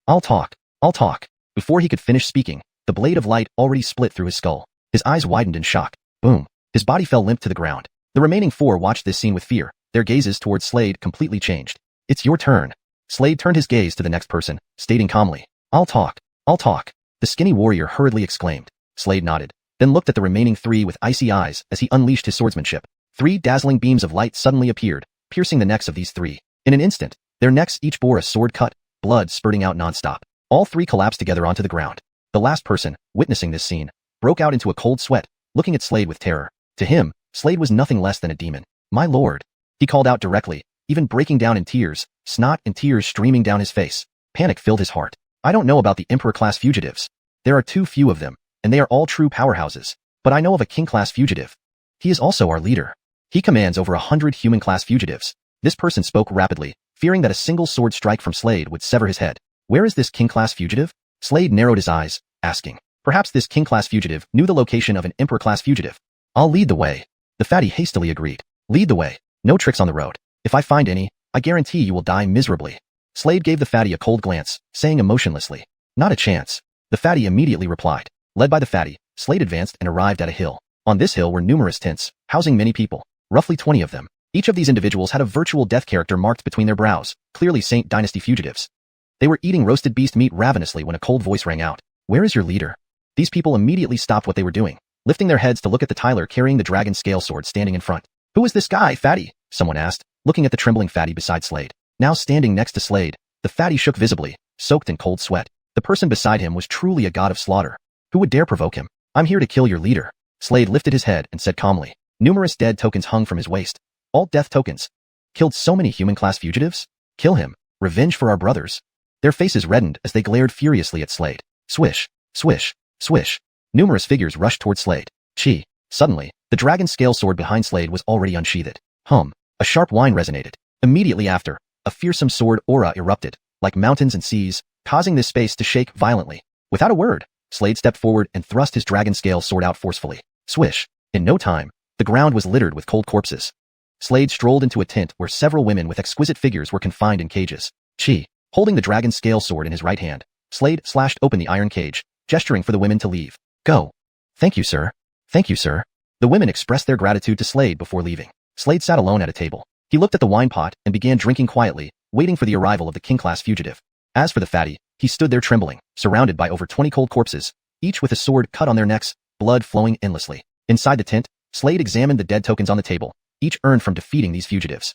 I'll talk. I'll talk. Before he could finish speaking, the blade of light already split through his skull. His eyes widened in shock. Boom. His body fell limp to the ground. The remaining 4 watched this scene with fear, their gazes towards Slade completely changed. It's your turn. Slade turned his gaze to the next person, stating calmly, I'll talk. I'll talk. The skinny warrior hurriedly exclaimed. Slade nodded, then looked at the remaining 3 with icy eyes as he unleashed his swordsmanship. 3 dazzling beams of light suddenly appeared, piercing the necks of these 3. In an instant, their necks each bore a sword cut, blood spurting out nonstop. All 3 collapsed together onto the ground. The last person, witnessing this scene, broke out into a cold sweat, looking at Slade with terror. To him, Slade was nothing less than a demon. My lord. He called out directly, even breaking down in tears, snot and tears streaming down his face. Panic filled his heart. I don't know about the Emperor-class fugitives. There are too few of them, and they are all true powerhouses. But I know of a king-class fugitive. He is also our leader. He commands over 100 human-class fugitives. This person spoke rapidly, fearing that a single sword strike from Slade would sever his head. Where is this king-class fugitive? Slade narrowed his eyes, asking. Perhaps this king-class fugitive knew the location of an Emperor-class fugitive. I'll lead the way. The fatty hastily agreed. Lead the way. No tricks on the road. If I find any, I guarantee you will die miserably. Slade gave the fatty a cold glance, saying emotionlessly, Not a chance. The fatty immediately replied. Led by the fatty, Slade advanced and arrived at a hill. On this hill were numerous tents, housing many people, roughly 20 of them. Each of these individuals had a virtual death character marked between their brows, clearly Saint Dynasty fugitives. They were eating roasted beast meat ravenously when a cold voice rang out. Where is your leader? These people immediately stopped what they were doing, lifting their heads to look at the Tyler carrying the dragon scale sword standing in front. Who is this guy, fatty? Someone asked, looking at the trembling fatty beside Slade. Now standing next to Slade, the fatty shook visibly, soaked in cold sweat. The person beside him was truly a god of slaughter. Who would dare provoke him? I'm here to kill your leader. Slade lifted his head and said calmly. Numerous dead tokens hung from his waist. All death tokens. Killed so many human-class fugitives? Kill him. Revenge for our brothers. Their faces reddened as they glared furiously at Slade. Swish, swish, swish. Numerous figures rushed toward Slade. Chi. Suddenly, the dragon scale sword behind Slade was already unsheathed. Hum. A sharp whine resonated. Immediately after, a fearsome sword aura erupted, like mountains and seas, causing this space to shake violently. Without a word, Slade stepped forward and thrust his dragon scale sword out forcefully. Swish. In no time, the ground was littered with cold corpses. Slade strolled into a tent where several women with exquisite figures were confined in cages. Chi. Holding the dragon scale sword in his right hand, Slade slashed open the iron cage, gesturing for the women to leave. Go. Thank you, sir. Thank you, sir. The women expressed their gratitude to Slade before leaving. Slade sat alone at a table. He looked at the wine pot and began drinking quietly, waiting for the arrival of the king-class fugitive. As for the fatty, he stood there trembling, surrounded by over 20 cold corpses, each with a sword cut on their necks, blood flowing endlessly. Inside the tent, Slade examined the dead tokens on the table, each earned from defeating these fugitives.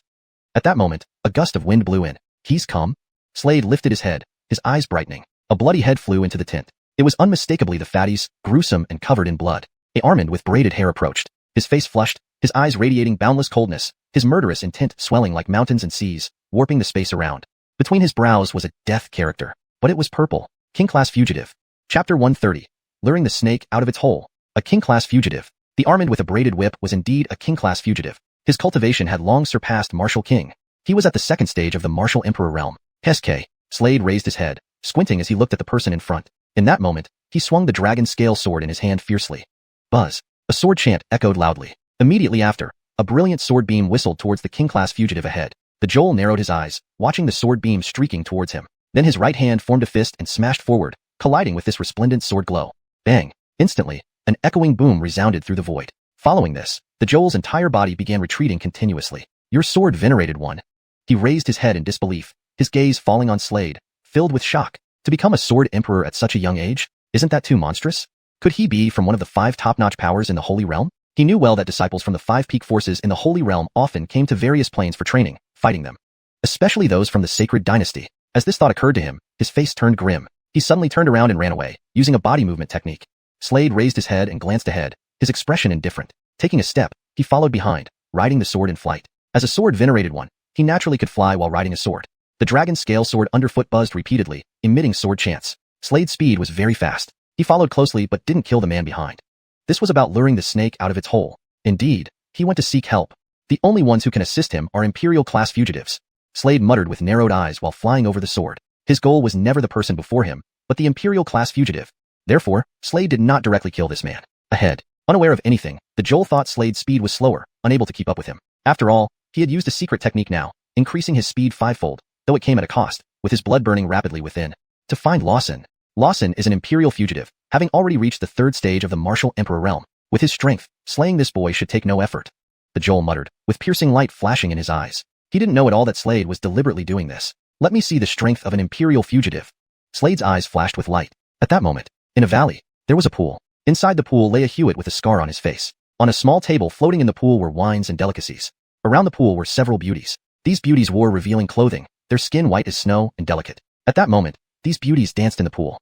At that moment, a gust of wind blew in. He's come? Slade lifted his head, his eyes brightening. A bloody head flew into the tent. It was unmistakably the fatty's, gruesome and covered in blood. A Armand with braided hair approached, his face flushed, his eyes radiating boundless coldness, his murderous intent swelling like mountains and seas, warping the space around. Between his brows was a death character, but it was purple. King-class fugitive. Chapter 130. Luring the snake out of its hole. A king-class fugitive. The Armand with a braided whip was indeed a king-class fugitive. His cultivation had long surpassed martial king. He was at the second stage of the martial emperor realm. Heske. Slade raised his head, squinting as he looked at the person in front. In that moment, he swung the dragon scale sword in his hand fiercely. Buzz. A sword chant echoed loudly. Immediately after, a brilliant sword beam whistled towards the king-class fugitive ahead. The Joel narrowed his eyes, watching the sword beam streaking towards him. Then his right hand formed a fist and smashed forward, colliding with this resplendent sword glow. Bang! Instantly, an echoing boom resounded through the void. Following this, the Joel's entire body began retreating continuously. Your sword, venerated one. He raised his head in disbelief, his gaze falling on Slade, filled with shock. To become a sword emperor at such a young age? Isn't that too monstrous? Could he be from one of the 5 top-notch powers in the Holy Realm? He knew well that disciples from the 5 peak forces in the Holy Realm often came to various planes for training, fighting them. Especially those from the Sacred Dynasty. As this thought occurred to him, his face turned grim. He suddenly turned around and ran away, using a body movement technique. Slade raised his head and glanced ahead, his expression indifferent. Taking a step, he followed behind, riding the sword in flight. As a sword-venerated one, he naturally could fly while riding a sword. The dragon scale sword underfoot buzzed repeatedly, emitting sword chants. Slade's speed was very fast. He followed closely but didn't kill the man behind. This was about luring the snake out of its hole. Indeed, he went to seek help. The only ones who can assist him are Imperial-class fugitives. Slade muttered with narrowed eyes while flying over the sword. His goal was never the person before him, but the Imperial-class fugitive. Therefore, Slade did not directly kill this man. Ahead, unaware of anything, the Joel thought Slade's speed was slower, unable to keep up with him. After all, he had used a secret technique now, increasing his speed 5-fold, though it came at a cost, with his blood burning rapidly within. To find Lawson. Lawson is an Imperial fugitive, having already reached the 3rd stage of the Martial Emperor realm. With his strength, slaying this boy should take no effort. The Joel muttered, with piercing light flashing in his eyes. He didn't know at all that Slade was deliberately doing this. Let me see the strength of an Imperial fugitive. Slade's eyes flashed with light. At that moment, in a valley, there was a pool. Inside the pool lay a Hewitt with a scar on his face. On a small table floating in the pool were wines and delicacies. Around the pool were several beauties. These beauties wore revealing clothing, their skin white as snow and delicate. At that moment, these beauties danced in the pool.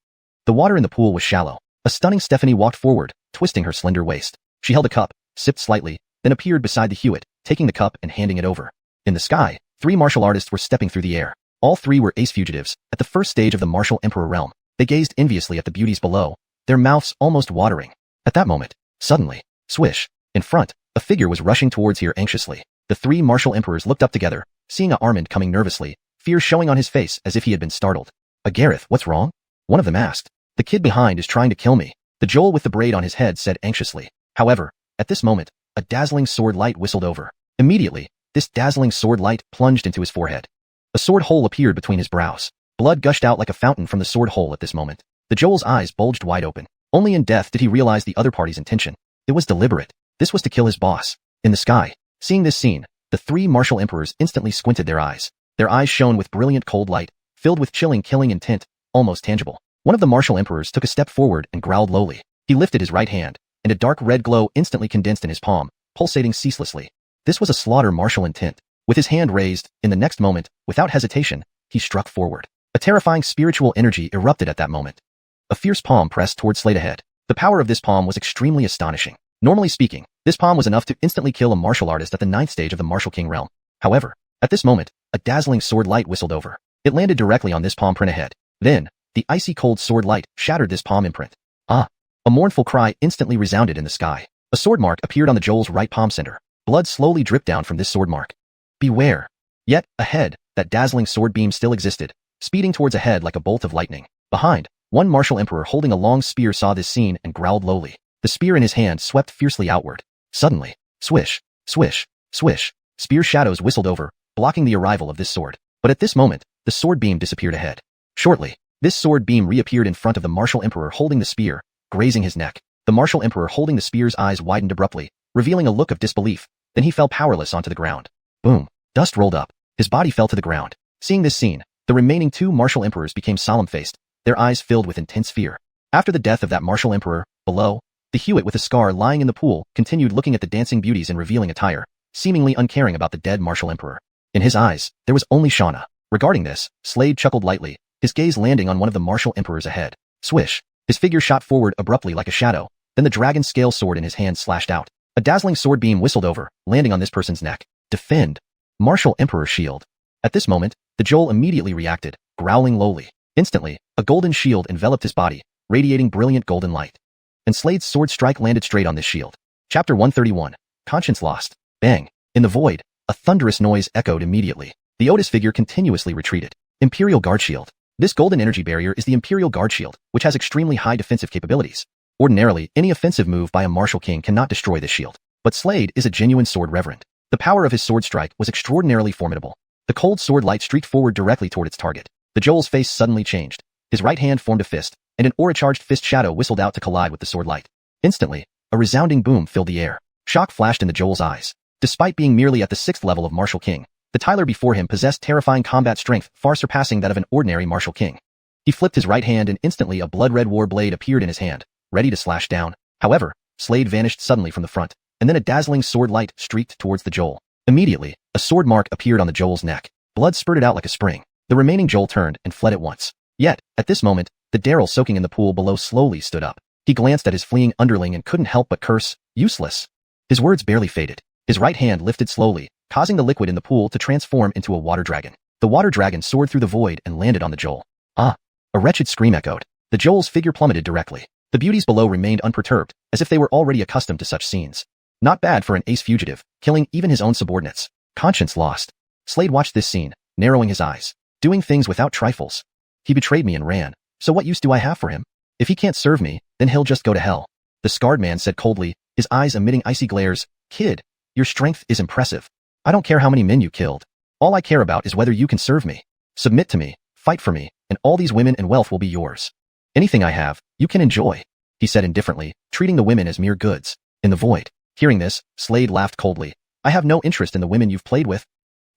The water in the pool was shallow. A stunning Stephanie walked forward, twisting her slender waist. She held a cup, sipped slightly, then appeared beside the Hewitt, taking the cup and handing it over. In the sky, 3 martial artists were stepping through the air. All 3 were ace fugitives, at the 1st stage of the Martial Emperor realm. They gazed enviously at the beauties below, their mouths almost watering. At that moment, suddenly, swish, in front, a figure was rushing towards here anxiously. The 3 martial emperors looked up together, seeing Armand coming nervously, fear showing on his face as if he had been startled. Gareth, what's wrong? One of them asked. The kid behind is trying to kill me. The Joel with the braid on his head said anxiously. However, at this moment, a dazzling sword light whistled over. Immediately, this dazzling sword light plunged into his forehead. A sword hole appeared between his brows. Blood gushed out like a fountain from the sword hole at this moment. The Joel's eyes bulged wide open. Only in death did he realize the other party's intention. It was deliberate. This was to kill his boss. In the sky, seeing this scene, the 3 martial emperors instantly squinted their eyes. Their eyes shone with brilliant cold light, filled with chilling killing intent, almost tangible. One of the martial emperors took a step forward and growled lowly. He lifted his right hand, and a dark red glow instantly condensed in his palm, pulsating ceaselessly. This was a slaughter martial intent. With his hand raised, in the next moment, without hesitation, he struck forward. A terrifying spiritual energy erupted at that moment. A fierce palm pressed toward Slade ahead. The power of this palm was extremely astonishing. Normally speaking, this palm was enough to instantly kill a martial artist at the 9th stage of the Martial King realm. However, at this moment, a dazzling sword light whistled over. It landed directly on this palm print ahead. Then, the icy cold sword light shattered this palm imprint. Ah! A mournful cry instantly resounded in the sky. A sword mark appeared on the Joel's right palm center. Blood slowly dripped down from this sword mark. Beware! Yet, ahead, that dazzling sword beam still existed, speeding towards ahead like a bolt of lightning. Behind, one martial emperor holding a long spear saw this scene and growled lowly. The spear in his hand swept fiercely outward. Suddenly, swish, swish, swish, spear shadows whistled over, blocking the arrival of this sword. But at this moment, the sword beam disappeared ahead. Shortly, this sword beam reappeared in front of the martial emperor holding the spear, grazing his neck. The martial emperor holding the spear's eyes widened abruptly, revealing a look of disbelief. Then he fell powerless onto the ground. Boom! Dust rolled up. His body fell to the ground. Seeing this scene, the remaining 2 martial emperors became solemn-faced, their eyes filled with intense fear. After the death of that martial emperor, below, the Hewitt with a scar lying in the pool continued looking at the dancing beauties in revealing attire, seemingly uncaring about the dead martial emperor. In his eyes, there was only Shauna. Regarding this, Slade chuckled lightly, his gaze landing on one of the martial emperors ahead. Swish! His figure shot forward abruptly like a shadow, then the dragon scale sword in his hand slashed out. A dazzling sword beam whistled over, landing on this person's neck. Defend! Martial Emperor Shield. At this moment, the Joel immediately reacted, growling lowly. Instantly, a golden shield enveloped his body, radiating brilliant golden light. And Slade's sword strike landed straight on this shield. Chapter 131. Conscience Lost. Bang! In the void, a thunderous noise echoed immediately. The Otis figure continuously retreated. Imperial Guard Shield. This golden energy barrier is the Imperial Guard Shield, which has extremely high defensive capabilities. Ordinarily, any offensive move by a martial king cannot destroy this shield. But Slade is a genuine sword reverend. The power of his sword strike was extraordinarily formidable. The cold sword light streaked forward directly toward its target. The Joel's face suddenly changed. His right hand formed a fist, and an aura-charged fist shadow whistled out to collide with the sword light. Instantly, a resounding boom filled the air. Shock flashed in the Joel's eyes. Despite being merely at the 6th level of Martial King, The Tyler before him possessed terrifying combat strength far surpassing that of an ordinary martial king. He flipped his right hand and instantly a blood-red war blade appeared in his hand, ready to slash down. However, Slade vanished suddenly from the front, and then a dazzling sword light streaked towards the Joel. Immediately, a sword mark appeared on the Joel's neck. Blood spurted out like a spring. The remaining Joel turned and fled at once. Yet, at this moment, the Daryl soaking in the pool below slowly stood up. He glanced at his fleeing underling and couldn't help but curse, "Useless." His words barely faded. His right hand lifted slowly, causing the liquid in the pool to transform into a water dragon. The water dragon soared through the void and landed on the Joel. Ah! A wretched scream echoed. The Joel's figure plummeted directly. The beauties below remained unperturbed, as if they were already accustomed to such scenes. Not bad for an ace fugitive, killing even his own subordinates. Conscience lost. Slade watched this scene, narrowing his eyes. Doing things without trifles. He betrayed me and ran, so what use do I have for him? If he can't serve me, then he'll just go to hell. The scarred man said coldly, his eyes emitting icy glares, "Kid, your strength is impressive. I don't care how many men you killed. All I care about is whether you can serve me. Submit to me, fight for me, and all these women and wealth will be yours. Anything I have, you can enjoy," he said indifferently, treating the women as mere goods. In the void. Hearing this, Slade laughed coldly. "I have no interest in the women you've played with."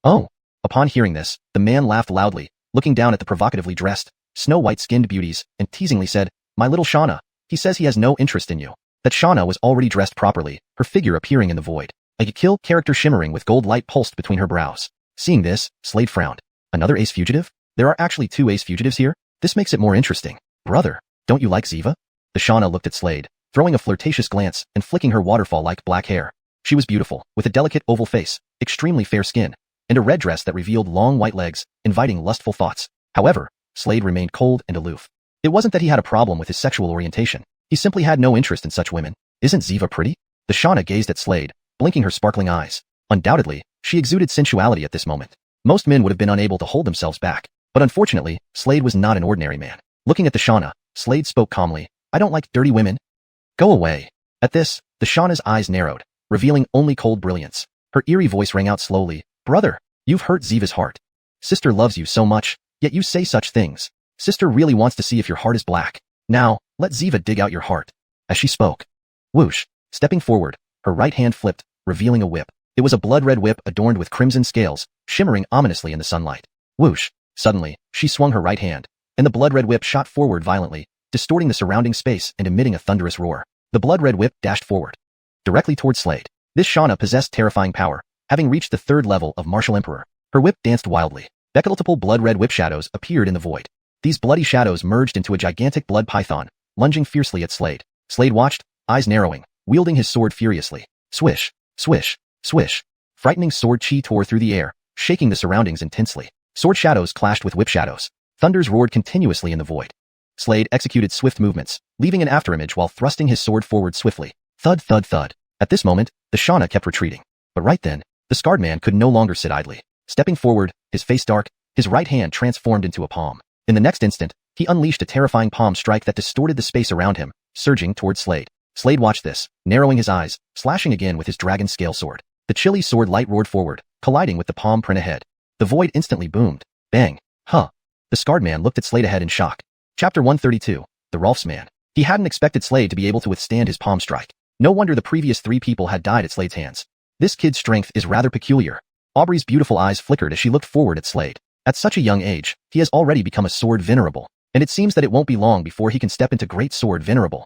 "Oh." Upon hearing this, the man laughed loudly, looking down at the provocatively dressed, snow-white-skinned beauties, and teasingly said, "My little Shauna, he says he has no interest in you." That Shauna was already dressed properly, her figure appearing in the void. A kill character shimmering with gold light pulsed between her brows. Seeing this, Slade frowned. Another ace fugitive? There are actually 2 ace fugitives here? This makes it more interesting. Brother, don't you like Ziva? The Shauna looked at Slade, throwing a flirtatious glance and flicking her waterfall-like black hair. She was beautiful, with a delicate oval face, extremely fair skin, and a red dress that revealed long white legs, inviting lustful thoughts. However, Slade remained cold and aloof. It wasn't that he had a problem with his sexual orientation. He simply had no interest in such women. Isn't Ziva pretty? The Shauna gazed at Slade, blinking her sparkling eyes. Undoubtedly, she exuded sensuality at this moment. Most men would have been unable to hold themselves back. But unfortunately, Slade was not an ordinary man. Looking at the Shauna, Slade spoke calmly, "I don't like dirty women. Go away." At this, the Shauna's eyes narrowed, revealing only cold brilliance. Her eerie voice rang out slowly, "Brother, you've hurt Ziva's heart. Sister loves you so much, yet you say such things. Sister really wants to see if your heart is black. Now, let Ziva dig out your heart." As she spoke. Whoosh. Stepping forward, her right hand flipped, revealing a whip. It was a blood-red whip adorned with crimson scales, shimmering ominously in the sunlight. Whoosh. Suddenly, she swung her right hand, and the blood-red whip shot forward violently, distorting the surrounding space and emitting a thunderous roar. The blood-red whip dashed forward, directly towards Slade. This Shauna possessed terrifying power, having reached the 3rd level of Martial Emperor. Her whip danced wildly. Multiple blood-red whip shadows appeared in the void. These bloody shadows merged into a gigantic blood python, lunging fiercely at Slade. Slade watched, eyes narrowing, wielding his sword furiously. Swish, swish, swish. Frightening sword chi tore through the air, shaking the surroundings intensely. Sword shadows clashed with whip shadows. Thunders roared continuously in the void. Slade executed swift movements, leaving an afterimage while thrusting his sword forward swiftly. Thud, thud, thud. At this moment, the Shauna kept retreating. But right then, the scarred man could no longer sit idly. Stepping forward, his face dark, his right hand transformed into a palm. In the next instant, he unleashed a terrifying palm strike that distorted the space around him, surging towards Slade. Slade watched this, narrowing his eyes, slashing again with his dragon scale sword. The chilly sword light roared forward, colliding with the palm print ahead. The void instantly boomed. Bang. Huh. The scarred man looked at Slade ahead in shock. Chapter 132. The Rolf's Man. He hadn't expected Slade to be able to withstand his palm strike. No wonder the previous 3 people had died at Slade's hands. This kid's strength is rather peculiar. Aubrey's beautiful eyes flickered as she looked forward at Slade. At such a young age, he has already become a sword venerable, and it seems that it won't be long before he can step into great sword venerable.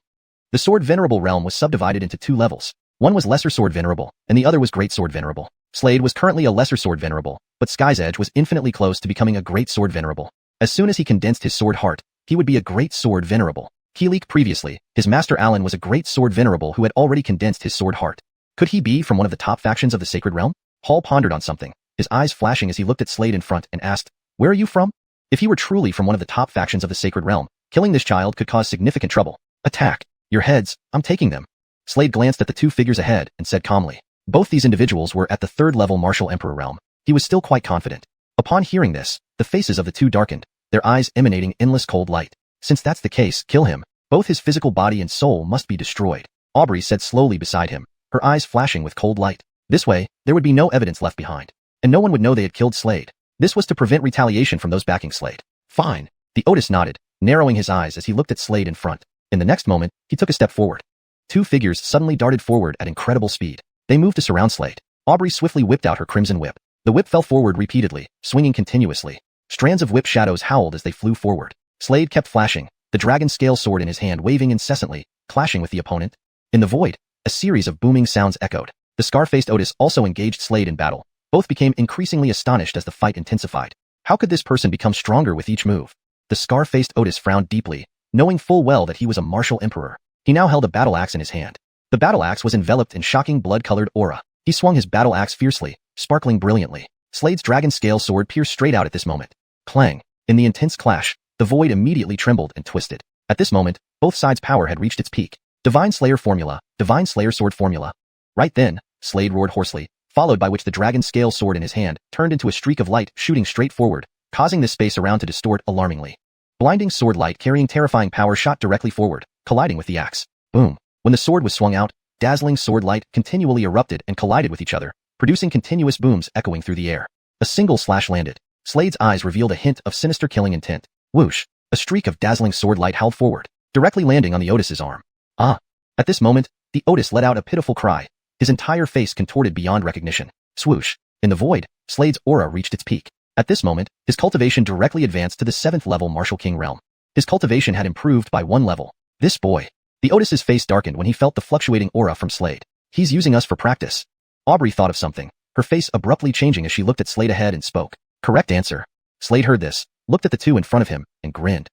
The sword venerable realm was subdivided into 2 levels. One was lesser sword venerable, and the other was great sword venerable. Slade was currently a lesser sword venerable, but Sky's Edge was infinitely close to becoming a great sword venerable. As soon as he condensed his sword heart, he would be a great sword venerable. Keelik previously, his master Alan was a great sword venerable who had already condensed his sword heart. Could he be from one of the top factions of the Sacred Realm? Hall pondered on something, his eyes flashing as he looked at Slade in front and asked, "Where are you from?" If he were truly from one of the top factions of the Sacred Realm, killing this child could cause significant trouble. "Attack. Your heads, I'm taking them." Slade glanced at the 2 figures ahead and said calmly. Both these individuals were at the 3rd level Martial Emperor realm. He was still quite confident. Upon hearing this, the faces of the 2 darkened, their eyes emanating endless cold light. Since that's the case, kill him. Both his physical body and soul must be destroyed. Aubrey said slowly beside him, her eyes flashing with cold light. This way, there would be no evidence left behind, and no one would know they had killed Slade. This was to prevent retaliation from those backing Slade. Fine. The Otis nodded, narrowing his eyes as he looked at Slade in front. In the next moment, he took a step forward. 2 figures suddenly darted forward at incredible speed. They moved to surround Slade. Aubrey swiftly whipped out her crimson whip. The whip fell forward repeatedly, swinging continuously. Strands of whip shadows howled as they flew forward. Slade kept flashing, the dragon scale sword in his hand waving incessantly, clashing with the opponent. In the void, a series of booming sounds echoed. The scar-faced Otis also engaged Slade in battle. Both became increasingly astonished as the fight intensified. How could this person become stronger with each move? The scar-faced Otis frowned deeply, knowing full well that he was a martial emperor. He now held a battle axe in his hand. The battle axe was enveloped in shocking blood-colored aura. He swung his battle axe fiercely, sparkling brilliantly. Slade's dragon scale sword pierced straight out at this moment. Clang! In the intense clash, the void immediately trembled and twisted. At this moment, both sides' power had reached its peak. Divine Slayer formula, Divine Slayer sword formula. Right then, Slade roared hoarsely, followed by which the dragon scale sword in his hand turned into a streak of light shooting straight forward, causing the space around to distort alarmingly. Blinding sword light carrying terrifying power shot directly forward, colliding with the axe. Boom! When the sword was swung out, dazzling sword light continually erupted and collided with each other, producing continuous booms echoing through the air. A single slash landed. Slade's eyes revealed a hint of sinister killing intent. Whoosh! A streak of dazzling sword light howled forward, directly landing on the Otis's arm. Ah! At this moment, the Otis let out a pitiful cry. His entire face contorted beyond recognition. Swoosh! In the void, Slade's aura reached its peak. At this moment, his cultivation directly advanced to the 7th level Martial King realm. His cultivation had improved by 1 level. This boy. The Otis's face darkened when he felt the fluctuating aura from Slade. He's using us for practice. Aubrey thought of something, her face abruptly changing as she looked at Slade ahead and spoke. Correct answer. Slade heard this, looked at the two in front of him, and grinned.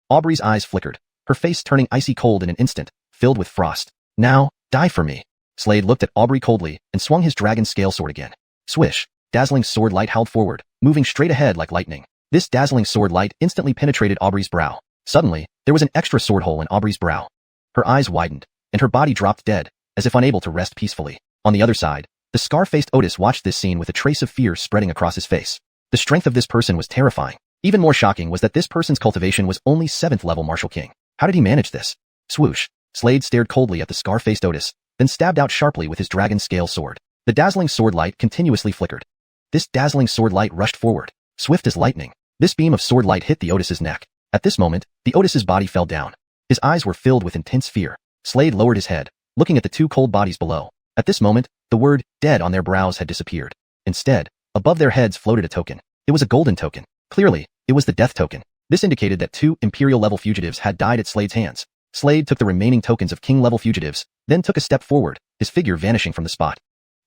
Aubrey's eyes flickered, her face turning icy cold in an instant, filled with frost. Now, die for me. Slade looked at Aubrey coldly and swung his dragon scale sword again. Swish! Dazzling sword light howled forward, moving straight ahead like lightning. This dazzling sword light instantly penetrated Aubrey's brow. Suddenly, there was an extra sword hole in Aubrey's brow. Her eyes widened, and her body dropped dead, as if unable to rest peacefully. On the other side, the scar-faced Otis watched this scene with a trace of fear spreading across his face. The strength of this person was terrifying. Even more shocking was that this person's cultivation was only 7th level Martial King. How did he manage this? Swoosh! Slade stared coldly at the scar-faced Otis, then stabbed out sharply with his dragon scale sword. The dazzling sword light continuously flickered. This dazzling sword light rushed forward, swift as lightning. This beam of sword light hit the Otis's neck. At this moment, the Otis's body fell down. His eyes were filled with intense fear. Slade lowered his head, looking at the two cold bodies below. At this moment, the word dead on their brows had disappeared. Instead, above their heads floated a token. It was a golden token. Clearly, it was the death token. This indicated that 2 Imperial-level fugitives had died at Slade's hands. Slade took the remaining tokens of King-level fugitives, then took a step forward, his figure vanishing from the spot.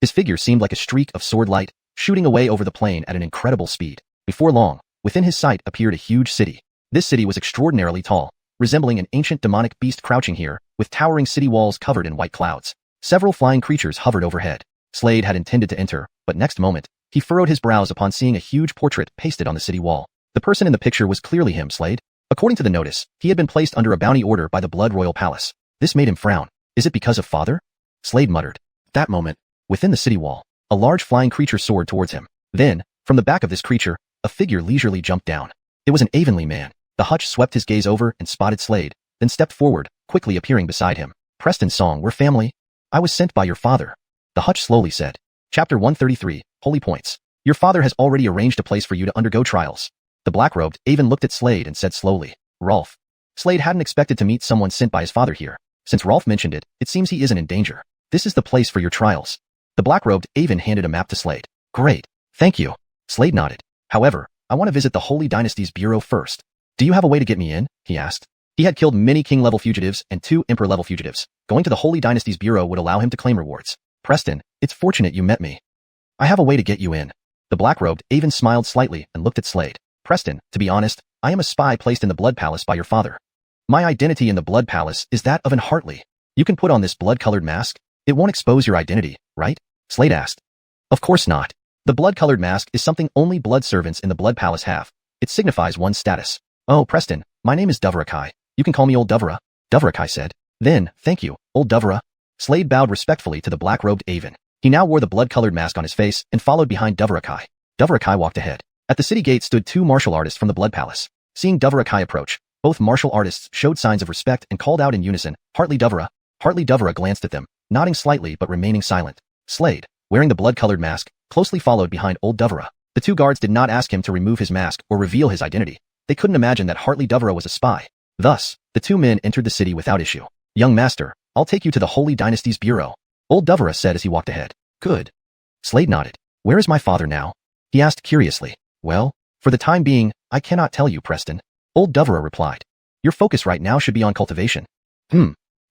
His figure seemed like a streak of sword light, shooting away over the plain at an incredible speed. Before long, within his sight appeared a huge city. This city was extraordinarily tall, resembling an ancient demonic beast crouching here, with towering city walls covered in white clouds. Several flying creatures hovered overhead. Slade had intended to enter, but next moment, he furrowed his brows upon seeing a huge portrait pasted on the city wall. The person in the picture was clearly him, Slade. According to the notice, he had been placed under a bounty order by the Blood Royal Palace. This made him frown. Is it because of father? Slade muttered. At that moment, within the city wall, a large flying creature soared towards him. Then, from the back of this creature, a figure leisurely jumped down. It was an Avonlea man. The Hutch swept his gaze over and spotted Slade, then stepped forward, quickly appearing beside him. Preston Song, we're family. I was sent by your father. The Hutch slowly said. Chapter 133, Holy Points. Your father has already arranged a place for you to undergo trials. The black-robed Avon looked at Slade and said slowly, Rolf. Slade hadn't expected to meet someone sent by his father here. Since Rolf mentioned it, it seems he isn't in danger. This is the place for your trials. The black-robed Avon handed a map to Slade. Great. Thank you. Slade nodded. However, I want to visit the Holy Dynasty's bureau first. Do you have a way to get me in? He asked. He had killed many King-level fugitives and 2 Emperor-level fugitives. Going to the Holy Dynasty's bureau would allow him to claim rewards. Preston, it's fortunate you met me. I have a way to get you in. The black-robed Avon smiled slightly and looked at Slade. Preston, to be honest, I am a spy placed in the Blood Palace by your father. My identity in the Blood Palace is that of an Hartley. You can put on this blood-colored mask. It won't expose your identity, right? Slade asked. Of course not. The blood-colored mask is something only blood servants in the Blood Palace have. It signifies one's status. Oh, Preston, my name is Doverakai. You can call me Old Dovera. Doverakai said. Then, thank you, Old Dovera. Slade bowed respectfully to the black-robed Avon. He now wore the blood-colored mask on his face and followed behind Doverakai. Doverakai walked ahead. At the city gate stood 2 martial artists from the Blood Palace. Seeing Doverakai approach, both martial artists showed signs of respect and called out in unison, Hartley Dovera. Hartley Dovera glanced at them, nodding slightly but remaining silent. Slade, wearing the blood-colored mask, closely followed behind Old Dovera. The 2 guards did not ask him to remove his mask or reveal his identity. They couldn't imagine that Hartley Dovera was a spy. Thus, the 2 men entered the city without issue. Young master, I'll take you to the Holy Dynasty's bureau, Old Dovera said as he walked ahead. Good. Slade nodded. Where is my father now? He asked curiously. Well, for the time being, I cannot tell you, Preston. Old Dovera replied. Your focus right now should be on cultivation.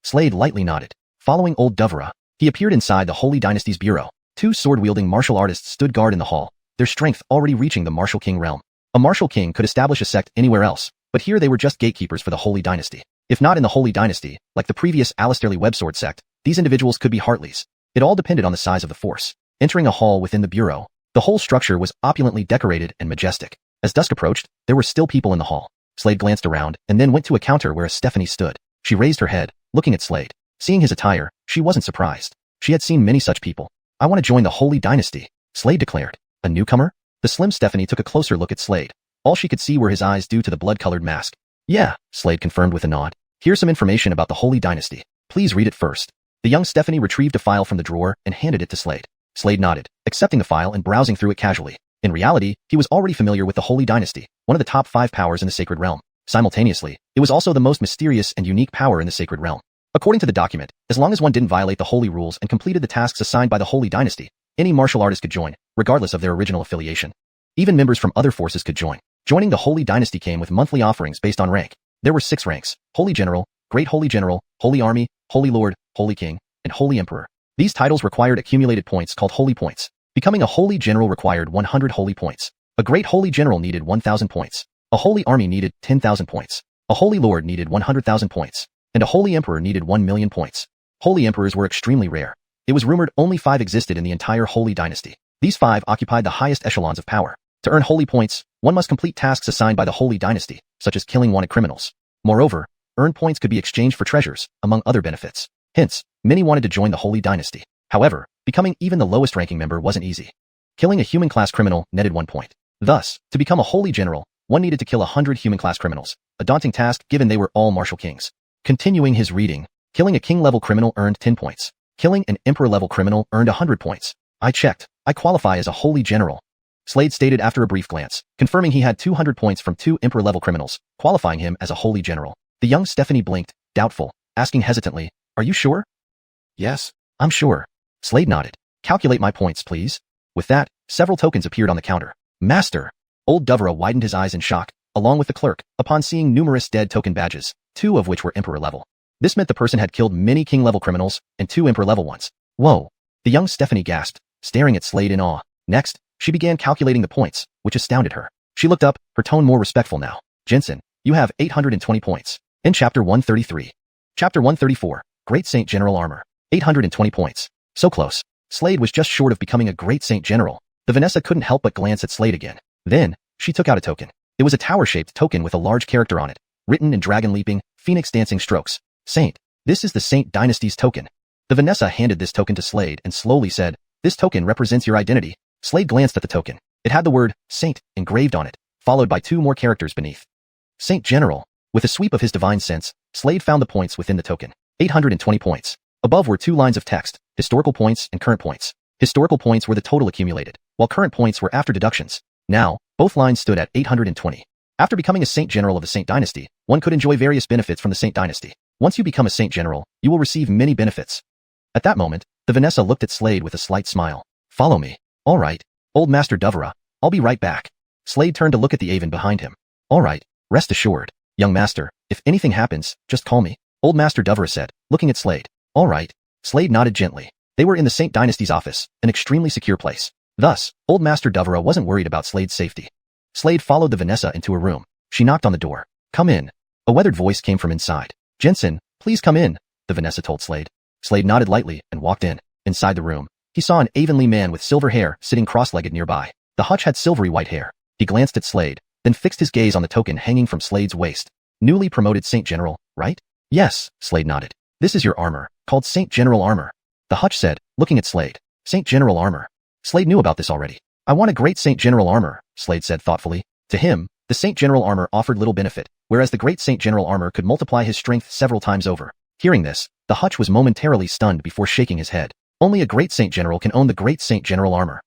Slade lightly nodded. Following Old Dovera, he appeared inside the Holy Dynasty's bureau. Two sword-wielding martial artists stood guard in the hall, their strength already reaching the Martial King realm. A Martial King could establish a sect anywhere else, but here they were just gatekeepers for the Holy Dynasty. If not in the Holy Dynasty, like the previous Alistairly Websword sect, these individuals could be Hartleys. It all depended on the size of the force. Entering a hall within the bureau, the whole structure was opulently decorated and majestic. As dusk approached, there were still people in the hall. Slade glanced around and then went to a counter where Stephanie stood. She raised her head, looking at Slade. Seeing his attire, she wasn't surprised. She had seen many such people. I want to join the Holy Dynasty, Slade declared. A newcomer? The slim Stephanie took a closer look at Slade. All she could see were his eyes due to the blood-colored mask. Yeah, Slade confirmed with a nod. Here's some information about the Holy Dynasty. Please read it first. The young Stephanie retrieved a file from the drawer and handed it to Slade. Slade nodded, accepting the file and browsing through it casually. In reality, he was already familiar with the Holy Dynasty, one of the top 5 powers in the Sacred Realm. Simultaneously, it was also the most mysterious and unique power in the Sacred Realm. According to the document, as long as one didn't violate the holy rules and completed the tasks assigned by the Holy Dynasty, any martial artist could join, regardless of their original affiliation. Even members from other forces could join. Joining the Holy Dynasty came with monthly offerings based on rank. There were 6 ranks: Holy General, Great Holy General, Holy Army, Holy Lord, Holy King, and Holy Emperor. These titles required accumulated points called Holy Points. Becoming a Holy General required 100 Holy Points. A Great Holy General needed 1,000 points. A Holy Army needed 10,000 points. A Holy Lord needed 100,000 points. And a Holy Emperor needed 1,000,000 points. Holy Emperors were extremely rare. It was rumored only 5 existed in the entire Holy Dynasty. These 5 occupied the highest echelons of power. To earn Holy Points, one must complete tasks assigned by the Holy Dynasty, such as killing wanted criminals. Moreover, earned points could be exchanged for treasures, among other benefits. Hence, many wanted to join the Holy Dynasty. However, becoming even the lowest ranking member wasn't easy. Killing a human-class criminal netted 1 point. Thus, to become a Holy General, one needed to kill 100 human-class criminals, a daunting task given they were all martial kings. Continuing his reading, killing a king-level criminal earned 10 points. Killing an emperor-level criminal earned 100 points. I checked. I qualify as a Holy General, Slade stated after a brief glance, confirming he had 200 points from 2 emperor-level criminals, qualifying him as a Holy General. The young Stephanie blinked, doubtful, asking hesitantly, Are you sure? Yes, I'm sure. Slade nodded. Calculate my points, please. With that, several tokens appeared on the counter. Master! Old Dovera widened his eyes in shock, along with the clerk, upon seeing numerous dead token badges, 2 of which were emperor-level. This meant the person had killed many king-level criminals and 2 emperor-level ones. Whoa! The young Stephanie gasped, staring at Slade in awe. Next, she began calculating the points, which astounded her. She looked up, her tone more respectful now. Jensen, you have 820 points. In Chapter 133. Chapter 134, Great Saint General Armor. 820 points. So close. Slade was just short of becoming a Great Saint General. The Vanessa couldn't help but glance at Slade again. Then, she took out a token. It was a tower-shaped token with a large character on it, written in dragon-leaping, phoenix-dancing strokes. Saint. This is the Saint Dynasty's token. The Vanessa handed this token to Slade and slowly said, This token represents your identity. Slade glanced at the token. It had the word, Saint, engraved on it, followed by 2 more characters beneath. Saint General. With a sweep of his divine sense, Slade found the points within the token. 820 points. Above were 2 lines of text, historical points and current points. Historical points were the total accumulated, while current points were after deductions. Now, both lines stood at 820. After becoming a Saint General of the Saint Dynasty, one could enjoy various benefits from the Saint Dynasty. Once you become a Saint General, you will receive many benefits. At that moment, the Vanessa looked at Slade with a slight smile. Follow me. All right. Old Master Dovera, I'll be right back. Slade turned to look at the Avon behind him. All right. Rest assured. Young Master, if anything happens, just call me. Old Master Dovera said, looking at Slade. All right. Slade nodded gently. They were in the Saint Dynasty's office, an extremely secure place. Thus, Old Master Dovera wasn't worried about Slade's safety. Slade followed the Vanessa into a room. She knocked on the door. Come in. A weathered voice came from inside. Jensen, please come in, the Vanessa told Slade. Slade nodded lightly and walked in. Inside the room, he saw an Avonlea man with silver hair sitting cross-legged nearby. The hutch had silvery white hair. He glanced at Slade, then fixed his gaze on the token hanging from Slade's waist. Newly promoted Saint General, right? Yes, Slade nodded. This is your armor, called Saint General Armor. The hutch said, looking at Slade. Saint General Armor. Slade knew about this already. I want a great Saint General Armor, Slade said thoughtfully. To him, the Saint General Armor offered little benefit, whereas the great Saint General Armor could multiply his strength several times over. Hearing this, the hutch was momentarily stunned before shaking his head. Only a great Saint General can own the great Saint General Armor.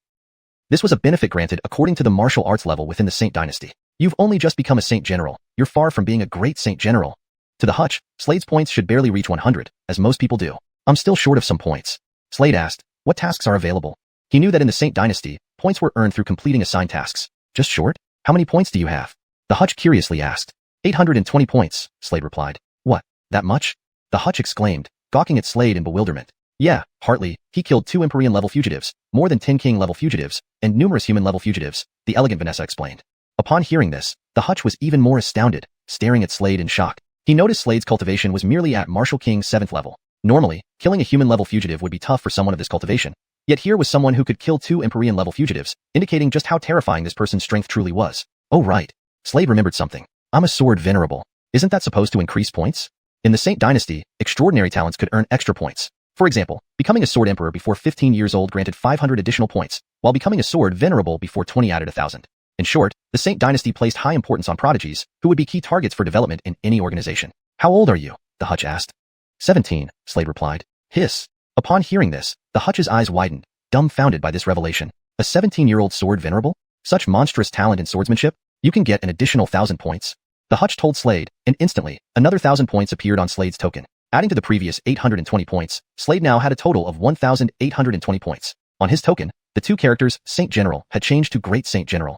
This was a benefit granted according to the martial arts level within the Saint Dynasty. You've only just become a Saint General. You're far from being a great Saint General. To the hutch, Slade's points should barely reach 100, as most people do. I'm still short of some points. Slade asked, what tasks are available? He knew that in the Saint Dynasty, Points were earned through completing assigned tasks. Just short? How many points do you have? The Hutch curiously asked. 820 points, Slade replied. What, that much? The Hutch exclaimed, gawking at Slade in bewilderment. Yeah, partly, he killed 2 Empyrean-level fugitives, more than 10 King-level fugitives, and numerous human-level fugitives, the elegant Vanessa explained. Upon hearing this, the Hutch was even more astounded, staring at Slade in shock. He noticed Slade's cultivation was merely at Martial King's 7th level. Normally, killing a human-level fugitive would be tough for someone of this cultivation. Yet here was someone who could kill 2 Empyrean-level fugitives, indicating just how terrifying this person's strength truly was. Oh right. Slade remembered something. I'm a sword venerable. Isn't that supposed to increase points? In the Saint Dynasty, extraordinary talents could earn extra points. For example, becoming a sword emperor before 15 years old granted 500 additional points, while becoming a sword venerable before 20 added 1,000. In short, the Saint Dynasty placed high importance on prodigies, who would be key targets for development in any organization. How old are you? The Hutch asked. 17, Slade replied. Hiss. Upon hearing this, the Hutch's eyes widened, dumbfounded by this revelation. A 17-year-old sword venerable? Such monstrous talent in swordsmanship? You can get an additional 1,000 points. The Hutch told Slade, and instantly, another 1,000 points appeared on Slade's token. Adding to the previous 820 points, Slade now had a total of 1,820 points. On his token, the 2 characters, Saint General, had changed to Great Saint General.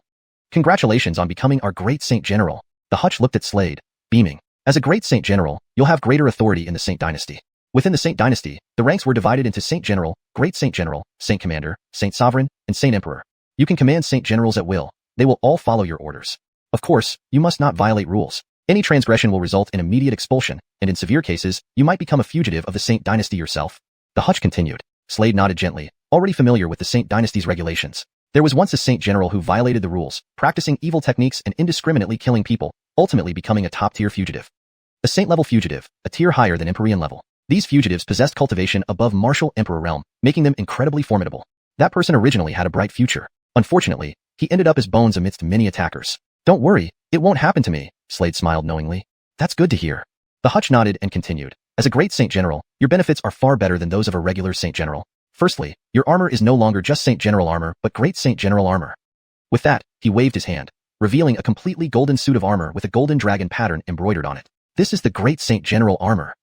Congratulations on becoming our Great Saint General. The Hutch looked at Slade, beaming. As a Great Saint General, you'll have greater authority in the Saint Dynasty. Within the Saint Dynasty, the ranks were divided into Saint General, Great Saint General, Saint Commander, Saint Sovereign, and Saint Emperor. You can command Saint Generals at will. They will all follow your orders. Of course, you must not violate rules. Any transgression will result in immediate expulsion, and in severe cases, you might become a fugitive of the Saint Dynasty yourself. The Hutch continued. Slade nodded gently, already familiar with the Saint Dynasty's regulations. There was once a Saint General who violated the rules, practicing evil techniques and indiscriminately killing people, ultimately becoming a top-tier fugitive. A Saint-level fugitive, a tier higher than Empyrean level. These fugitives possessed cultivation above Martial Emperor realm, making them incredibly formidable. That person originally had a bright future. Unfortunately, he ended up as bones amidst many attackers. Don't worry, it won't happen to me, Slade smiled knowingly. That's good to hear. The Hutch nodded and continued. As a Great Saint General, your benefits are far better than those of a regular Saint General. Firstly, your armor is no longer just Saint General armor, but Great Saint General armor. With that, he waved his hand, revealing a completely golden suit of armor with a golden dragon pattern embroidered on it. This is the Great Saint General armor.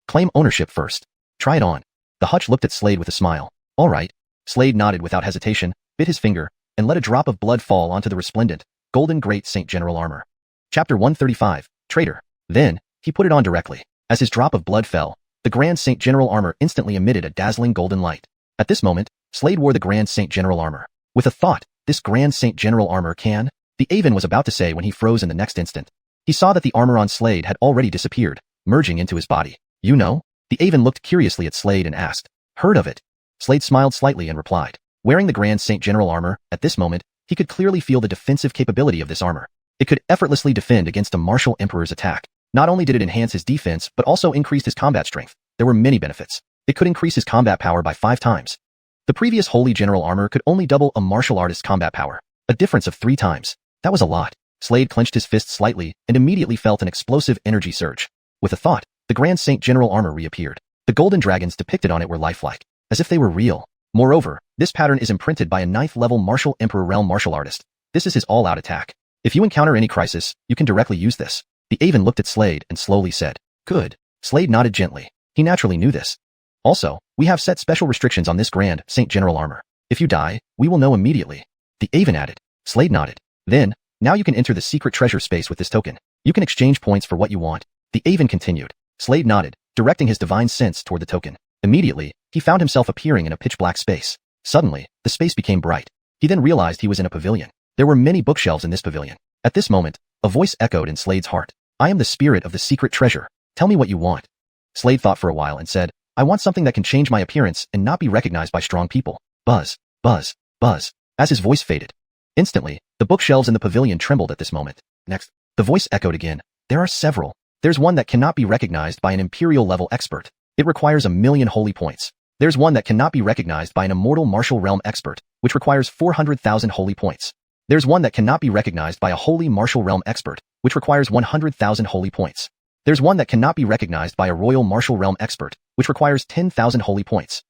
Claim ownership first. Try it on. The Hutch looked at Slade with a smile. All right. Slade nodded without hesitation, bit his finger, and let a drop of blood fall onto the resplendent, golden Great Saint General armor. Chapter 135, Traitor. Then, he put it on directly. As his drop of blood fell, the Grand Saint General armor instantly emitted a dazzling golden light. At this moment, Slade wore the Grand Saint General armor. With a thought, this Grand Saint General armor can, the Aven was about to say when he froze in the next instant. He saw that the armor on Slade had already disappeared, merging into his body. You know? The Aven looked curiously at Slade and asked. Heard of it? Slade smiled slightly and replied. Wearing the Grand Saint General armor, at this moment, he could clearly feel the defensive capability of this armor. It could effortlessly defend against a Martial Emperor's attack. Not only did it enhance his defense, but also increased his combat strength. There were many benefits. It could increase his combat power by 5 times. The previous Holy General armor could only double a martial artist's combat power, a difference of 3 times. That was a lot. Slade clenched his fist slightly and immediately felt an explosive energy surge. With a thought, the Grand Saint General armor reappeared. The golden dragons depicted on it were lifelike, as if they were real. Moreover, this pattern is imprinted by a 9th-level Martial Emperor realm martial artist. This is his all-out attack. If you encounter any crisis, you can directly use this. The Aven looked at Slade and slowly said, Good. Slade nodded gently. He naturally knew this. Also, we have set special restrictions on this Grand Saint General armor. If you die, we will know immediately. The Aven added. Slade nodded. Then, now you can enter the secret treasure space with this token. You can exchange points for what you want. The Aven continued. Slade nodded, directing his divine sense toward the token. Immediately, he found himself appearing in a pitch-black space. Suddenly, the space became bright. He then realized he was in a pavilion. There were many bookshelves in this pavilion. At this moment, a voice echoed in Slade's heart. I am the spirit of the secret treasure. Tell me what you want. Slade thought for a while and said, I want something that can change my appearance and not be recognized by strong people. Buzz, buzz, buzz. As his voice faded. Instantly, the bookshelves in the pavilion trembled at this moment. Next, the voice echoed again. There are several. There's one that cannot be recognized by an Imperial-level expert. It requires 1,000,000 holy points. There's one that cannot be recognized by an Immortal Martial Realm expert, which requires 400,000 holy points. There's one that cannot be recognized by a Holy Martial Realm expert, which requires 100,000 holy points. There's one that cannot be recognized by a Royal Martial Realm expert, which requires 10,000 holy points.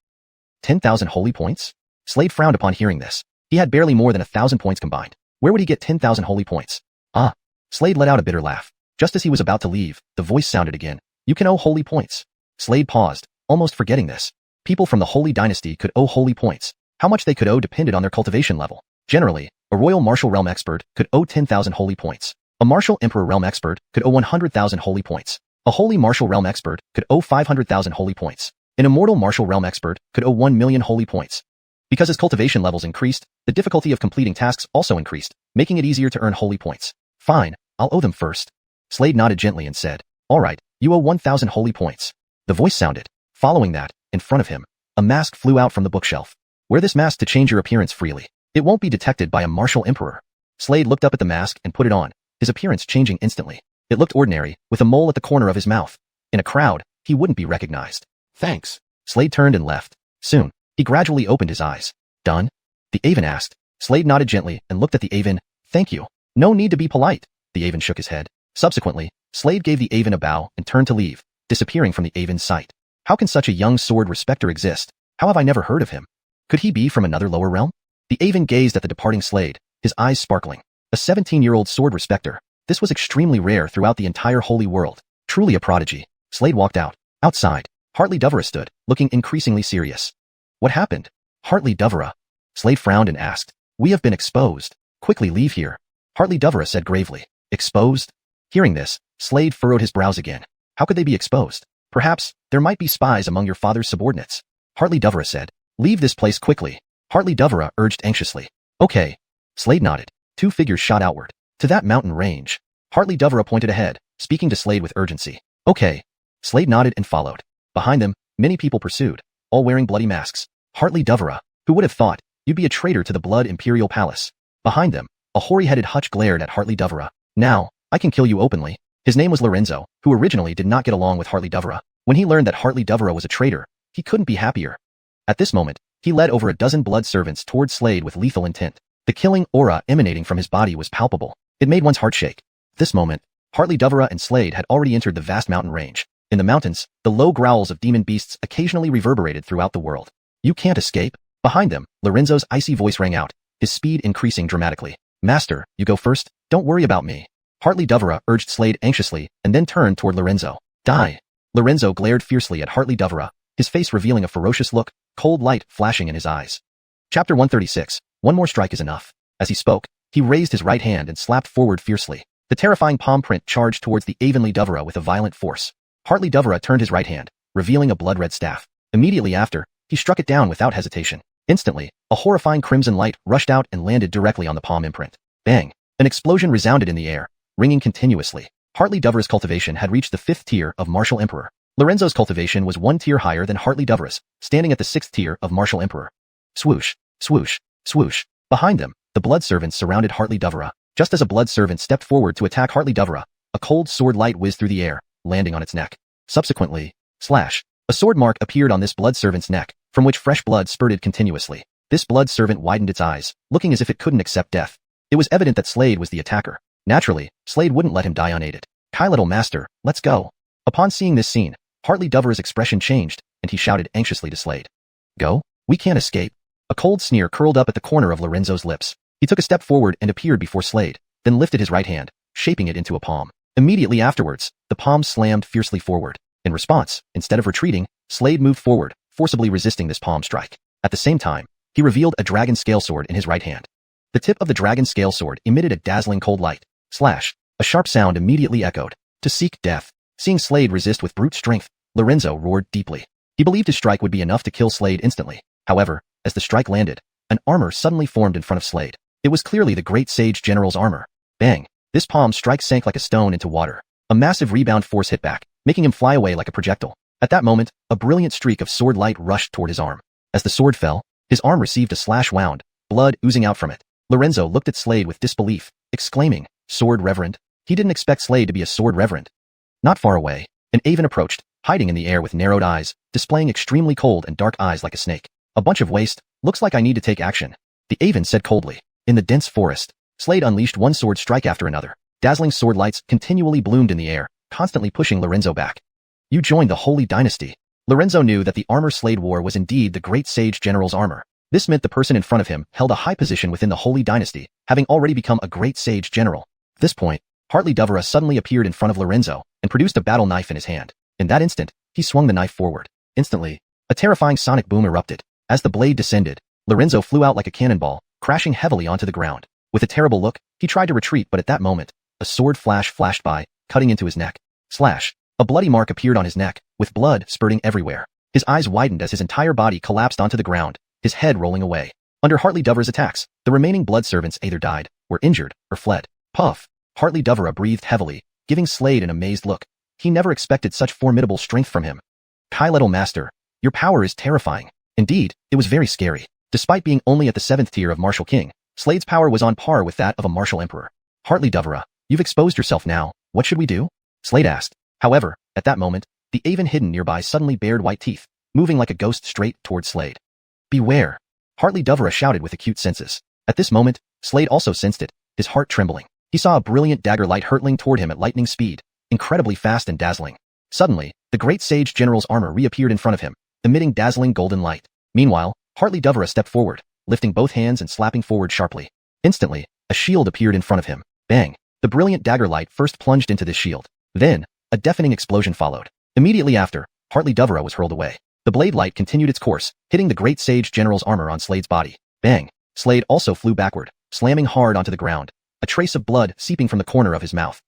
10,000 holy points? Slade frowned upon hearing this. He had barely more than 1,000 points combined. Where would he get 10,000 holy points? Ah. Slade let out a bitter laugh. Just as he was about to leave, the voice sounded again. You can owe holy points. Slade paused, almost forgetting this. People from the Holy Dynasty could owe holy points. How much they could owe depended on their cultivation level. Generally, a royal martial realm expert could owe 10,000 holy points. A martial emperor realm expert could owe 100,000 holy points. A holy martial realm expert could owe 500,000 holy points. An immortal martial realm expert could owe 1 million holy points. Because his cultivation levels increased, the difficulty of completing tasks also increased, making it easier to earn holy points. Fine, I'll owe them first. Slade nodded gently and said, all right, you owe 1,000 holy points. The voice sounded. Following that, in front of him, a mask flew out from the bookshelf. Wear this mask to change your appearance freely. It won't be detected by a martial emperor. Slade looked up at the mask and put it on, his appearance changing instantly. It looked ordinary, with a mole at the corner of his mouth. In a crowd, he wouldn't be recognized. Thanks. Slade turned and left. Soon, he gradually opened his eyes. Done? The Aven asked. Slade nodded gently and looked at the Aven. Thank you. No need to be polite. The Aven shook his head. Subsequently, Slade gave the Aven a bow and turned to leave, disappearing from the Aven's sight. How can such a young sword respecter exist? How have I never heard of him? Could he be from another lower realm? The Aven gazed at the departing Slade, his eyes sparkling. A 17-year-old sword respecter. This was extremely rare throughout the entire holy world. Truly a prodigy. Slade walked out. Outside, Hartley Dovera stood, looking increasingly serious. What happened? Hartley Dovera. Slade frowned and asked. We have been exposed. Quickly leave here. Hartley Dovera said gravely. Exposed? Hearing this, Slade furrowed his brows again. How could they be exposed? Perhaps, there might be spies among your father's subordinates. Hartley Dovera said. Leave this place quickly. Hartley Dovera urged anxiously. Okay. Slade nodded. Two figures shot outward. To that mountain range. Hartley Dovera pointed ahead, speaking to Slade with urgency. Okay. Slade nodded and followed. Behind them, many people pursued, all wearing bloody masks. Hartley Dovera, who would have thought, you'd be a traitor to the Blood Imperial Palace. Behind them, a hoary-headed hutch glared at Hartley Dovera. Now, I can kill you openly. His name was Lorenzo, who originally did not get along with Hartley Dovera. When he learned that Hartley Dovera was a traitor, he couldn't be happier. At this moment, he led over a dozen blood servants toward Slade with lethal intent. The killing aura emanating from his body was palpable. It made one's heart shake. At this moment, Hartley Dovera and Slade had already entered the vast mountain range. In the mountains, the low growls of demon beasts occasionally reverberated throughout the world. You can't escape. Behind them, Lorenzo's icy voice rang out, his speed increasing dramatically. Master, you go first. Don't worry about me. Hartley Dovera urged Slade anxiously and then turned toward Lorenzo. Die. Lorenzo glared fiercely at Hartley Dovera, his face revealing a ferocious look, cold light flashing in his eyes. Chapter 136. One more strike is enough. As he spoke, he raised his right hand and slapped forward fiercely. The terrifying palm print charged towards the Avenly Dovera with a violent force. Hartley Dovera turned his right hand, revealing a blood-red staff. Immediately after, he struck it down without hesitation. Instantly, a horrifying crimson light rushed out and landed directly on the palm imprint. Bang! An explosion resounded in the air, ringing continuously. Hartley Dovera's cultivation had reached the 5th tier of Martial Emperor. Lorenzo's cultivation was 1 tier higher than Hartley Dovera's, standing at the 6th tier of Martial Emperor. Swoosh, swoosh, swoosh. Behind them, the blood servants surrounded Hartley Dovera. Just as a blood servant stepped forward to attack Hartley Dovera, a cold sword light whizzed through the air, landing on its neck. Subsequently, slash. A sword mark appeared on this blood servant's neck, from which fresh blood spurted continuously. This blood servant widened its eyes, looking as if it couldn't accept death. It was evident that Slade was the attacker. Naturally, Slade wouldn't let him die unaided. Kai little master, let's go. Upon seeing this scene, Hartley Dovera's expression changed, and he shouted anxiously to Slade. Go? We can't escape. A cold sneer curled up at the corner of Lorenzo's lips. He took a step forward and appeared before Slade, then lifted his right hand, shaping it into a palm. Immediately afterwards, the palm slammed fiercely forward. In response, instead of retreating, Slade moved forward, forcibly resisting this palm strike. At the same time, he revealed a dragon scale sword in his right hand. The tip of the dragon scale sword emitted a dazzling cold light. Slash. A sharp sound immediately echoed. To seek death. Seeing Slade resist with brute strength, Lorenzo roared deeply. He believed his strike would be enough to kill Slade instantly. However, as the strike landed, an armor suddenly formed in front of Slade. It was clearly the great sage general's armor. Bang! This palm strike sank like a stone into water. A massive rebound force hit back, making him fly away like a projectile. At that moment, a brilliant streak of sword light rushed toward his arm. As the sword fell, his arm received a slash wound, blood oozing out from it. Lorenzo looked at Slade with disbelief, exclaiming, Sword Reverend? He didn't expect Slade to be a sword reverend. Not far away, an Aven approached, hiding in the air with narrowed eyes, displaying extremely cold and dark eyes like a snake. A bunch of waste. Looks like I need to take action. The Aven said coldly. In the dense forest, Slade unleashed one sword strike after another. Dazzling sword lights continually bloomed in the air, constantly pushing Lorenzo back. You joined the Holy Dynasty. Lorenzo knew that the armor Slade wore was indeed the great sage general's armor. This meant the person in front of him held a high position within the Holy Dynasty, having already become a great sage general. At this point, Hartley Dovera suddenly appeared in front of Lorenzo and produced a battle knife in his hand. In that instant, he swung the knife forward. Instantly, a terrifying sonic boom erupted. As the blade descended, Lorenzo flew out like a cannonball, crashing crashing heavily onto the ground. With a terrible look, he tried to retreat, but at that moment, a sword flashed by, cutting into his neck. Slash. A bloody mark appeared on his neck, with blood spurting everywhere. His eyes widened as his entire body collapsed onto the ground, his head rolling away. Under Hartley Devereux's attacks, the remaining blood servants either died, were injured, or fled. Puff. Hartley Devereux breathed heavily, giving Slade an amazed look. He never expected such formidable strength from him. High-level master, your power is terrifying. Indeed, it was very scary. Despite being only at the 7th tier of Martial King, Slade's power was on par with that of a Martial Emperor. Hartley Devereux, you've exposed yourself now, what should we do? Slade asked. However, at that moment, the Aven hidden nearby suddenly bared white teeth, moving like a ghost straight towards Slade. Beware! Hartley Devereux shouted with acute senses. At this moment, Slade also sensed it, his heart trembling. He saw a brilliant dagger light hurtling toward him at lightning speed, incredibly fast and dazzling. Suddenly, the great sage general's armor reappeared in front of him, emitting dazzling golden light. Meanwhile, Hartley Devereux stepped forward, lifting both hands and slapping forward sharply. Instantly, a shield appeared in front of him. Bang! The brilliant dagger light first plunged into this shield. Then, a deafening explosion followed. Immediately after, Hartley Devereux was hurled away. The blade light continued its course, hitting the great sage general's armor on Slade's body. Bang! Slade also flew backward, slamming hard onto the ground, a trace of blood seeping from the corner of his mouth.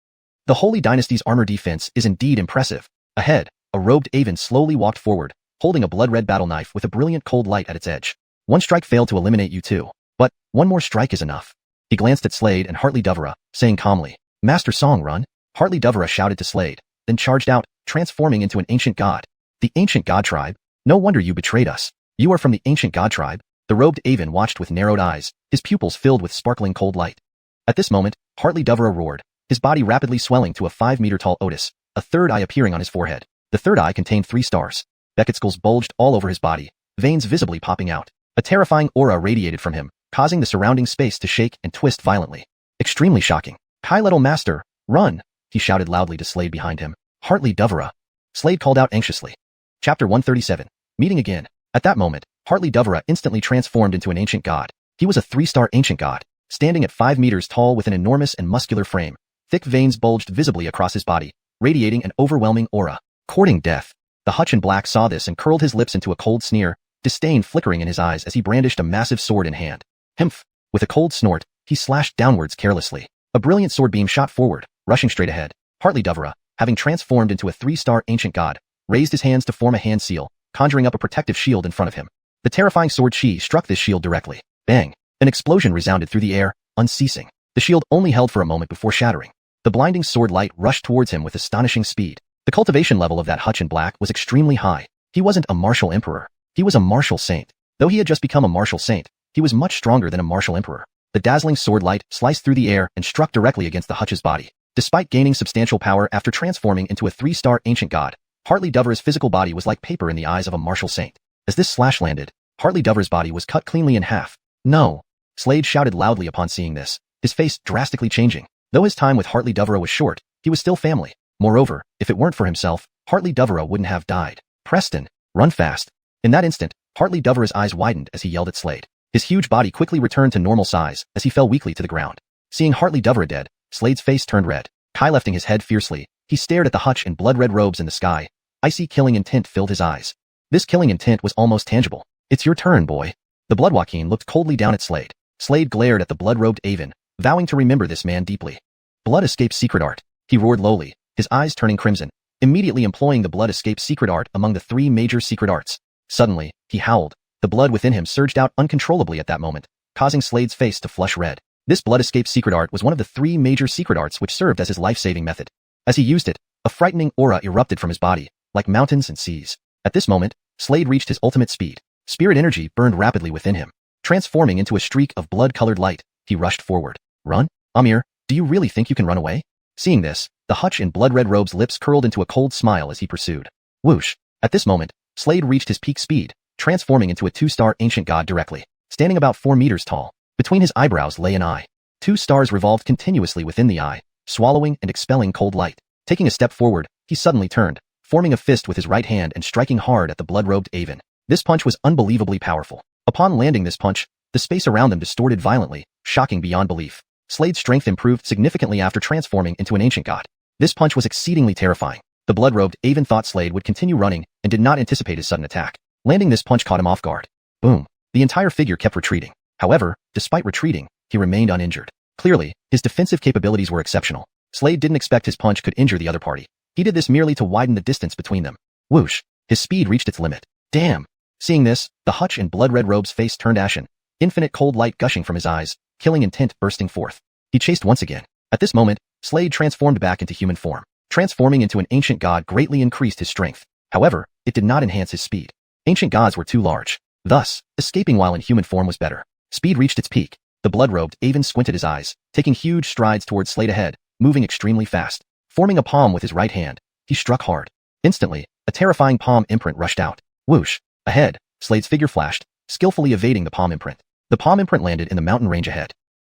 The Holy Dynasty's armor defense is indeed impressive. Ahead, a robed Aven slowly walked forward, holding a blood-red battle knife with a brilliant cold light at its edge. One strike failed to eliminate you too, but one more strike is enough. He glanced at Slade and Hartley Devereux, saying calmly, Master Song, run. Hartley Devereux shouted to Slade, then charged out, transforming into an ancient god. The ancient god tribe? No wonder you betrayed us. You are from the ancient god tribe? The robed Aven watched with narrowed eyes, his pupils filled with sparkling cold light. At this moment, Hartley Devereux roared, his body rapidly swelling to a 5-meter-tall Otis, a third eye appearing on his forehead. The third eye contained 3 stars. Beckett's skulls bulged all over his body, veins visibly popping out. A terrifying aura radiated from him, causing the surrounding space to shake and twist violently. Extremely shocking. High-level master, run! He shouted loudly to Slade behind him. Hartley Devereux. Slade called out anxiously. Chapter 137. Meeting again. At that moment, Hartley Devereux instantly transformed into an ancient god. He was a 3-star ancient god, standing at 5 meters tall with an enormous and muscular frame. Thick veins bulged visibly across his body, radiating an overwhelming aura. Courting death. The Hutch in black saw this and curled his lips into a cold sneer, disdain flickering in his eyes as he brandished a massive sword in hand. Himph! With a cold snort, he slashed downwards carelessly. A brilliant sword beam shot forward, rushing straight ahead. Hartley Devereux, having transformed into a 3-star ancient god, raised his hands to form a hand seal, conjuring up a protective shield in front of him. The terrifying sword chi struck this shield directly. Bang! An explosion resounded through the air, unceasing. The shield only held for a moment before shattering. The blinding sword light rushed towards him with astonishing speed. The cultivation level of that Hutch in black was extremely high. He wasn't a martial emperor. He was a martial saint. Though he had just become a martial saint, he was much stronger than a martial emperor. The dazzling sword light sliced through the air and struck directly against the Hutch's body. Despite gaining substantial power after transforming into a 3-star ancient god, Hartley Devereux's physical body was like paper in the eyes of a martial saint. As this slash landed, Hartley Devereux's body was cut cleanly in half. No! Slade shouted loudly upon seeing this, his face drastically changing. Though his time with Hartley Devereux was short, he was still family. Moreover, if it weren't for himself, Hartley Devereux wouldn't have died. Preston, run fast. In that instant, Hartley Devereux's eyes widened as he yelled at Slade. His huge body quickly returned to normal size as he fell weakly to the ground. Seeing Hartley Devereux dead, Slade's face turned red. Kai lifting his head fiercely, he stared at the Hutch in blood-red robes in the sky. Icy killing intent filled his eyes. This killing intent was almost tangible. It's your turn, boy. The Blood Joaquin looked coldly down at Slade. Slade glared at the blood-robed Aven, vowing to remember this man deeply. Blood escape secret art. He roared lowly, his eyes turning crimson, immediately employing the blood escape secret art among the 3 major secret arts. Suddenly, he howled. The blood within him surged out uncontrollably at that moment, causing Slade's face to flush red. This blood escape secret art was one of the 3 major secret arts which served as his life-saving method. As he used it, a frightening aura erupted from his body, like mountains and seas. At this moment, Slade reached his ultimate speed. Spirit energy burned rapidly within him. Transforming into a streak of blood-colored light, he rushed forward. Run? Amir, do you really think you can run away? Seeing this, the Hutch in blood-red robe's lips curled into a cold smile as he pursued. Whoosh! At this moment, Slade reached his peak speed, transforming into a 2-star ancient god directly, standing about 4 meters tall. Between his eyebrows lay an eye. 2 stars revolved continuously within the eye, swallowing and expelling cold light. Taking a step forward, he suddenly turned, forming a fist with his right hand and striking hard at the blood-robed Aven. This punch was unbelievably powerful. Upon landing this punch, the space around them distorted violently, shocking beyond belief. Slade's strength improved significantly after transforming into an ancient god. This punch was exceedingly terrifying. The blood-robed Aven thought Slade would continue running and did not anticipate his sudden attack. Landing this punch caught him off guard. Boom! The entire figure kept retreating. However, despite retreating, he remained uninjured. Clearly, his defensive capabilities were exceptional. Slade didn't expect his punch could injure the other party. He did this merely to widen the distance between them. Whoosh! His speed reached its limit. Damn! Seeing this, the hutch in blood-red robe's face turned ashen, infinite cold light gushing from his eyes, killing intent bursting forth. He chased once again. At this moment, Slade transformed back into human form. Transforming into an ancient god greatly increased his strength. However, it did not enhance his speed. Ancient gods were too large. Thus, escaping while in human form was better. Speed reached its peak. The blood-robed Avon squinted his eyes, taking huge strides towards Slade ahead, moving extremely fast. Forming a palm with his right hand, he struck hard. Instantly, a terrifying palm imprint rushed out. Whoosh! Ahead, Slade's figure flashed, skillfully evading the palm imprint. The palm imprint landed in the mountain range ahead.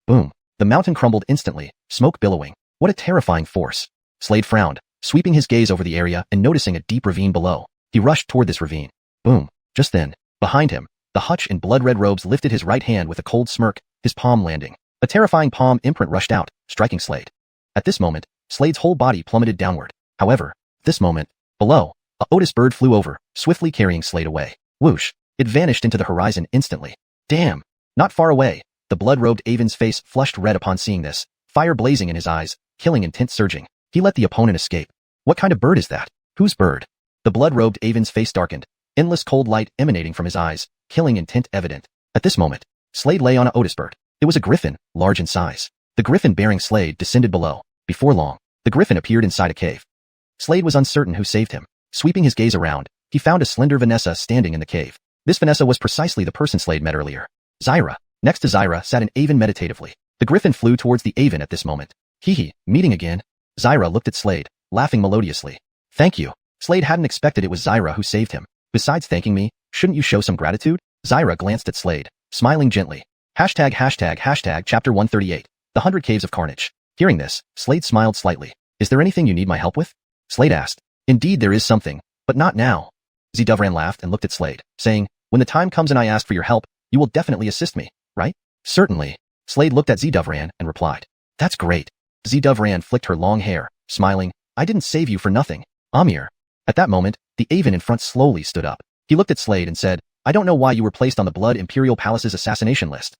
Boom! The mountain crumbled instantly, smoke billowing. What a terrifying force! Slade frowned, sweeping his gaze over the area and noticing a deep ravine below. He rushed toward this ravine. Boom! Just then, behind him, the hutch in blood-red robes lifted his right hand with a cold smirk, his palm landing. A terrifying palm imprint rushed out, striking Slade. At this moment, Slade's whole body plummeted downward. However, this moment, below, a Otis bird flew over, swiftly carrying Slade away. Whoosh! It vanished into the horizon instantly. Damn! Not far away, the blood-robed Avon's face flushed red upon seeing this, fire blazing in his eyes, killing intent surging. He let the opponent escape. What kind of bird is that? Whose bird? The blood-robed Avon's face darkened, endless cold light emanating from his eyes, killing intent evident. At this moment, Slade lay on a Otis bird. It was a griffin, large in size. The griffin bearing Slade descended below. Before long, the griffin appeared inside a cave. Slade was uncertain who saved him. Sweeping his gaze around, he found a slender Vanessa standing in the cave. This Vanessa was precisely the person Slade met earlier. Zyra. Next to Zyra sat an Avon meditatively. The griffin flew towards the Avon at this moment. Hee, meeting again. Zyra looked at Slade, laughing melodiously. Thank you. Slade hadn't expected it was Zyra who saved him. Besides thanking me, shouldn't you show some gratitude? Zyra glanced at Slade, smiling gently. Hashtag chapter 138. The 100 Caves of Carnage. Hearing this, Slade smiled slightly. Is there anything you need my help with? Slade asked. Indeed there is something, but not now. Xiuxian laughed and looked at Slade, saying, when the time comes and I ask for your help, you will definitely assist me, right? Certainly. Slade looked at Xiuxian and replied. That's great. Xiuxian flicked her long hair, smiling. I didn't save you for nothing. Amir. At that moment, the Avon in front slowly stood up. He looked at Slade and said, I don't know why you were placed on the Blood Imperial Palace's assassination list.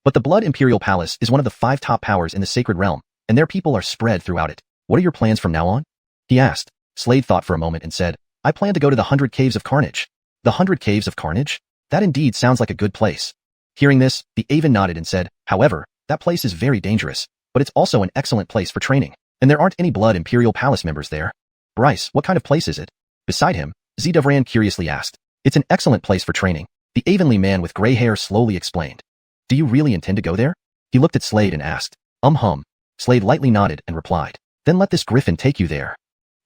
But the Blood Imperial Palace is one of the 5 top powers in the Sacred Realm, and their people are spread throughout it. What are your plans from now on? He asked. Slade thought for a moment and said, I plan to go to the 100 Caves of Carnage. The 100 Caves of Carnage? That indeed sounds like a good place. Hearing this, the Avon nodded and said, however, that place is very dangerous, but it's also an excellent place for training, and there aren't any Blood Imperial Palace members there. Bryce, what kind of place is it? Beside him, Xiuxian curiously asked. It's an excellent place for training. The Avonly man with gray hair slowly explained. Do you really intend to go there? He looked at Slade and asked. Hum. Slade lightly nodded and replied. Then let this griffin take you there.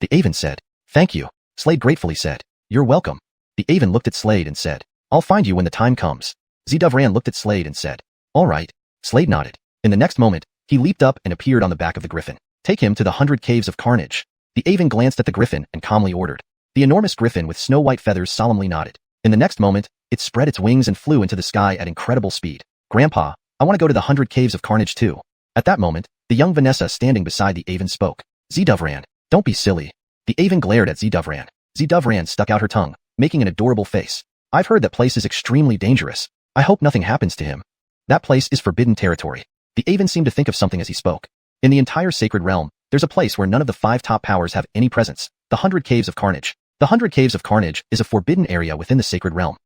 The Avon said. Thank you. Slade gratefully said. You're welcome. The Avon looked at Slade and said. I'll find you when the time comes. Xiuxian looked at Slade and said. All right. Slade nodded. In the next moment, he leaped up and appeared on the back of the griffin. Take him to the 100 Caves of Carnage. The Avon glanced at the griffin and calmly ordered. The enormous griffin with snow-white feathers solemnly nodded. In the next moment, it spread its wings and flew into the sky at incredible speed. Grandpa, I want to go to the 100 Caves of Carnage too. At that moment, the young Vanessa standing beside the Avon spoke. Xiuxian, don't be silly. The Avon glared at Xiuxian. Xiuxian stuck out her tongue, making an adorable face. I've heard that place is extremely dangerous. I hope nothing happens to him. That place is forbidden territory. The Avon seemed to think of something as he spoke. In the entire Sacred Realm, there's a place where none of the 5 top powers have any presence. The 100 Caves of Carnage. The 100 Caves of Carnage is a forbidden area within the Sacred Realm.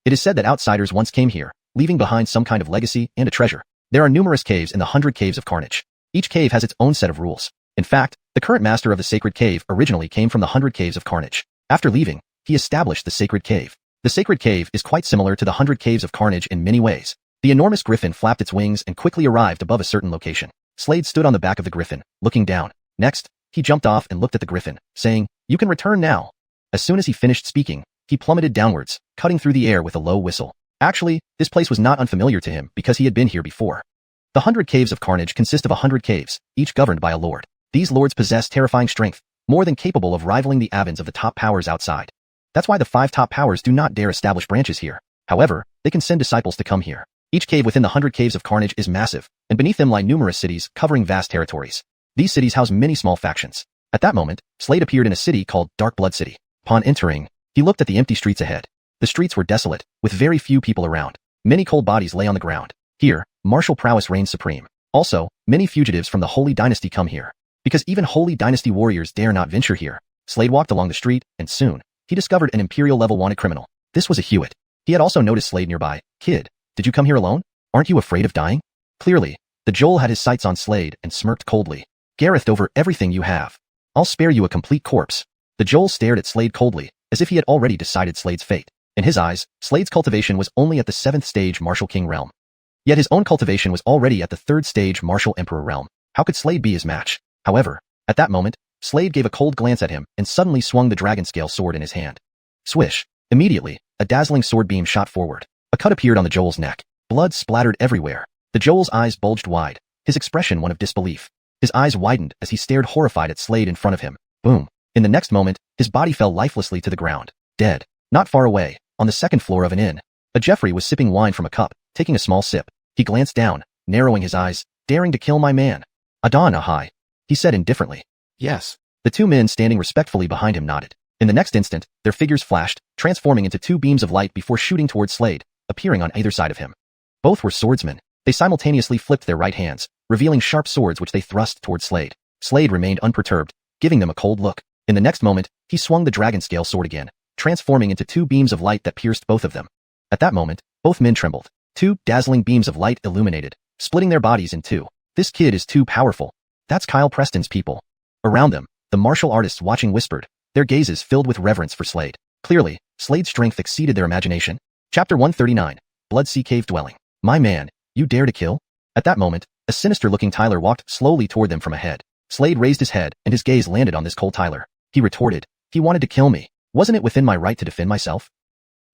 It is said that outsiders once came here, leaving behind some kind of legacy and a treasure. There are numerous caves in the 100 Caves of Carnage. Each cave has its own set of rules. In fact, the current master of the Sacred Cave originally came from the 100 Caves of Carnage. After leaving, he established the Sacred Cave. The Sacred Cave is quite similar to the 100 Caves of Carnage in many ways. The enormous griffin flapped its wings and quickly arrived above a certain location. Slade stood on the back of the griffin, looking down. Next, he jumped off and looked at the griffin, saying, You can return now. As soon as he finished speaking, he plummeted downwards, cutting through the air with a low whistle. Actually, this place was not unfamiliar to him because he had been here before. The 100 Caves of Carnage consist of 100 caves, each governed by a lord. These lords possess terrifying strength, more than capable of rivaling the Avons of the top powers outside. That's why the 5 top powers do not dare establish branches here. However, they can send disciples to come here. Each cave within the 100 Caves of Carnage is massive, and beneath them lie numerous cities covering vast territories. These cities house many small factions. At that moment, Slade appeared in a city called Dark Blood City. Upon entering, he looked at the empty streets ahead. The streets were desolate, with very few people around. Many cold bodies lay on the ground. Here, martial prowess reigns supreme. Also, many fugitives from the Holy Dynasty come here. Because even Holy Dynasty warriors dare not venture here. Slade walked along the street, and soon, he discovered an Imperial level wanted criminal. This was a Hewitt. He had also noticed Slade nearby. Kid, did you come here alone? Aren't you afraid of dying? Clearly, the Joel had his sights on Slade and smirked coldly. Gareth over everything you have. I'll spare you a complete corpse. The Joel stared at Slade coldly, as if he had already decided Slade's fate. In his eyes, Slade's cultivation was only at the 7th stage Martial King realm. Yet his own cultivation was already at the 3rd stage Martial Emperor realm. How could Slade be his match? However, at that moment, Slade gave a cold glance at him and suddenly swung the dragon scale sword in his hand. Swish. Immediately, a dazzling sword beam shot forward. A cut appeared on the Joel's neck. Blood splattered everywhere. The Joel's eyes bulged wide, his expression one of disbelief. His eyes widened as he stared horrified at Slade in front of him. Boom. In the next moment, his body fell lifelessly to the ground. Dead. Not far away, on the 2nd floor of an inn, a Jeffrey was sipping wine from a cup, taking a small sip. He glanced down, narrowing his eyes, daring to kill my man. Adon Ahai, he said indifferently. Yes. The two men standing respectfully behind him nodded. In the next instant, their figures flashed, transforming into two beams of light before shooting towards Slade, appearing on either side of him. Both were swordsmen. They simultaneously flipped their right hands, revealing sharp swords which they thrust towards Slade. Slade remained unperturbed, giving them a cold look. In the next moment, he swung the dragon scale sword again, transforming into two beams of light that pierced both of them. At that moment, both men trembled. Two dazzling beams of light illuminated, splitting their bodies in two. This kid is too powerful. That's Kyle Preston's people. Around them, the martial artists watching whispered, their gazes filled with reverence for Slade. Clearly, Slade's strength exceeded their imagination. Chapter 139. Bloodsea Cave Dwelling. My man, you dare to kill? At that moment, a sinister-looking Tyler walked slowly toward them from ahead. Slade raised his head, and his gaze landed on this cold Tyler. He retorted, he wanted to kill me. Wasn't it within my right to defend myself?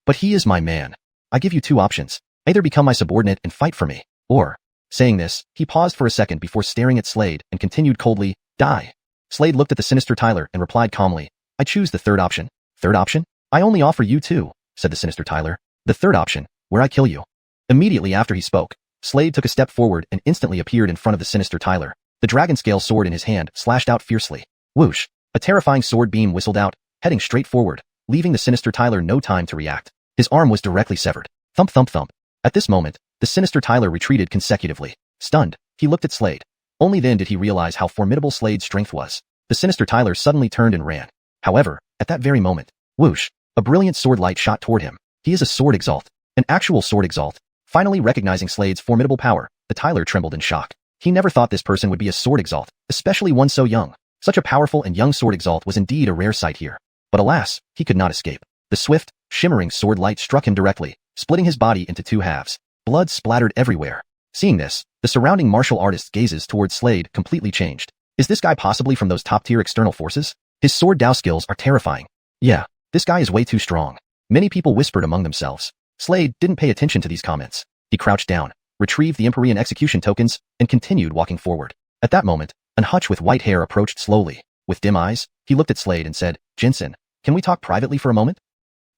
But he is my man. I give you two options. Either become my subordinate and fight for me, or... Saying this, he paused for a second before staring at Slade and continued coldly, die. Slade looked at the sinister Tyler and replied calmly, I choose the third option. Third option? I only offer you two, said the sinister Tyler. The third option, where I kill you. Immediately after he spoke, Slade took a step forward and instantly appeared in front of the sinister Tyler. The dragon scale sword in his hand slashed out fiercely. Whoosh! A terrifying sword beam whistled out, heading straight forward, leaving the sinister Tyler no time to react. His arm was directly severed. Thump thump thump. At this moment, the sinister Tyler retreated consecutively. Stunned, he looked at Slade. Only then did he realize how formidable Slade's strength was. The sinister Tyler suddenly turned and ran. However, at that very moment, whoosh, a brilliant sword light shot toward him. He is a sword exalt. An actual sword exalt. Finally recognizing Slade's formidable power, the Tyler trembled in shock. He never thought this person would be a sword exalt, especially one so young. Such a powerful and young sword exalt was indeed a rare sight here. But alas, he could not escape. The swift, shimmering sword light struck him directly, splitting his body into two halves. Blood splattered everywhere. Seeing this, the surrounding martial artists' gazes towards Slade completely changed. Is this guy possibly from those top-tier external forces? His sword Dao skills are terrifying. Yeah, this guy is way too strong. Many people whispered among themselves. Slade didn't pay attention to these comments. He crouched down, retrieved the Empyrean execution tokens, and continued walking forward. At that moment, an hutch with white hair approached slowly. With dim eyes, he looked at Slade and said, Jensen, can we talk privately for a moment?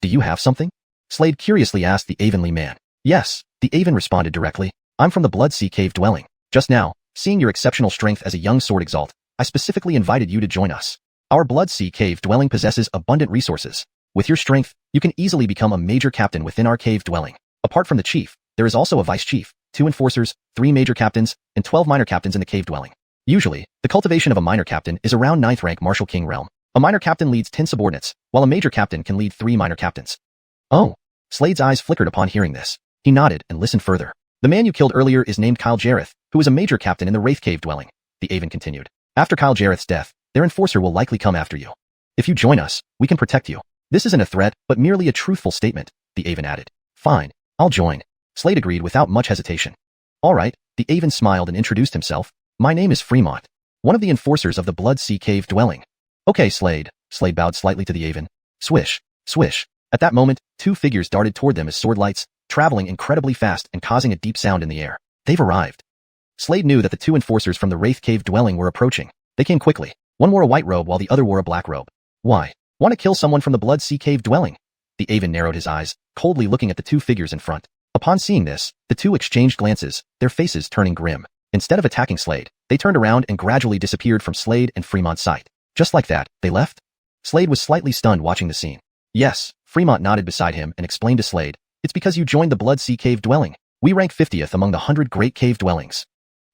Do you have something? Slade curiously asked the Avonlea man. Yes, the Avon responded directly. I'm from the Bloodsea Cave Dwelling. Just now, seeing your exceptional strength as a young sword exalt, I specifically invited you to join us. Our Bloodsea Cave Dwelling possesses abundant resources. With your strength, you can easily become a major captain within our cave dwelling. Apart from the chief, there is also a vice chief, 2 enforcers, 3 major captains, and 12 minor captains in the cave dwelling. Usually, the cultivation of a minor captain is around 9th rank Martial King realm. A minor captain leads 10 subordinates, while a major captain can lead 3 minor captains. Oh! Slade's eyes flickered upon hearing this. He nodded and listened further. The man you killed earlier is named Kyle Jareth, who is a major captain in the Wraith Cave dwelling. The Avon continued. After Kyle Jareth's death, their enforcer will likely come after you. If you join us, we can protect you. This isn't a threat, but merely a truthful statement, the Avon added. Fine, I'll join. Slade agreed without much hesitation. All right, the Avon smiled and introduced himself. My name is Fremont, one of the enforcers of the Bloodsea Cave dwelling. Okay, Slade. Slade bowed slightly to the Avon. Swish, swish. At that moment, 2 figures darted toward them as sword lights, traveling incredibly fast and causing a deep sound in the air. They've arrived. Slade knew that the 2 enforcers from the Wraith Cave dwelling were approaching. They came quickly. One wore a white robe while the other wore a black robe. Why? Want to kill someone from the Bloodsea Cave dwelling? The Avon narrowed his eyes, coldly looking at the 2 figures in front. Upon seeing this, the 2 exchanged glances, their faces turning grim. Instead of attacking Slade, they turned around and gradually disappeared from Slade and Fremont's sight. Just like that, they left? Slade was slightly stunned watching the scene. Yes, Fremont nodded beside him and explained to Slade, it's because you joined the Bloodsea Cave dwelling. We rank 50th among the 100 great cave dwellings,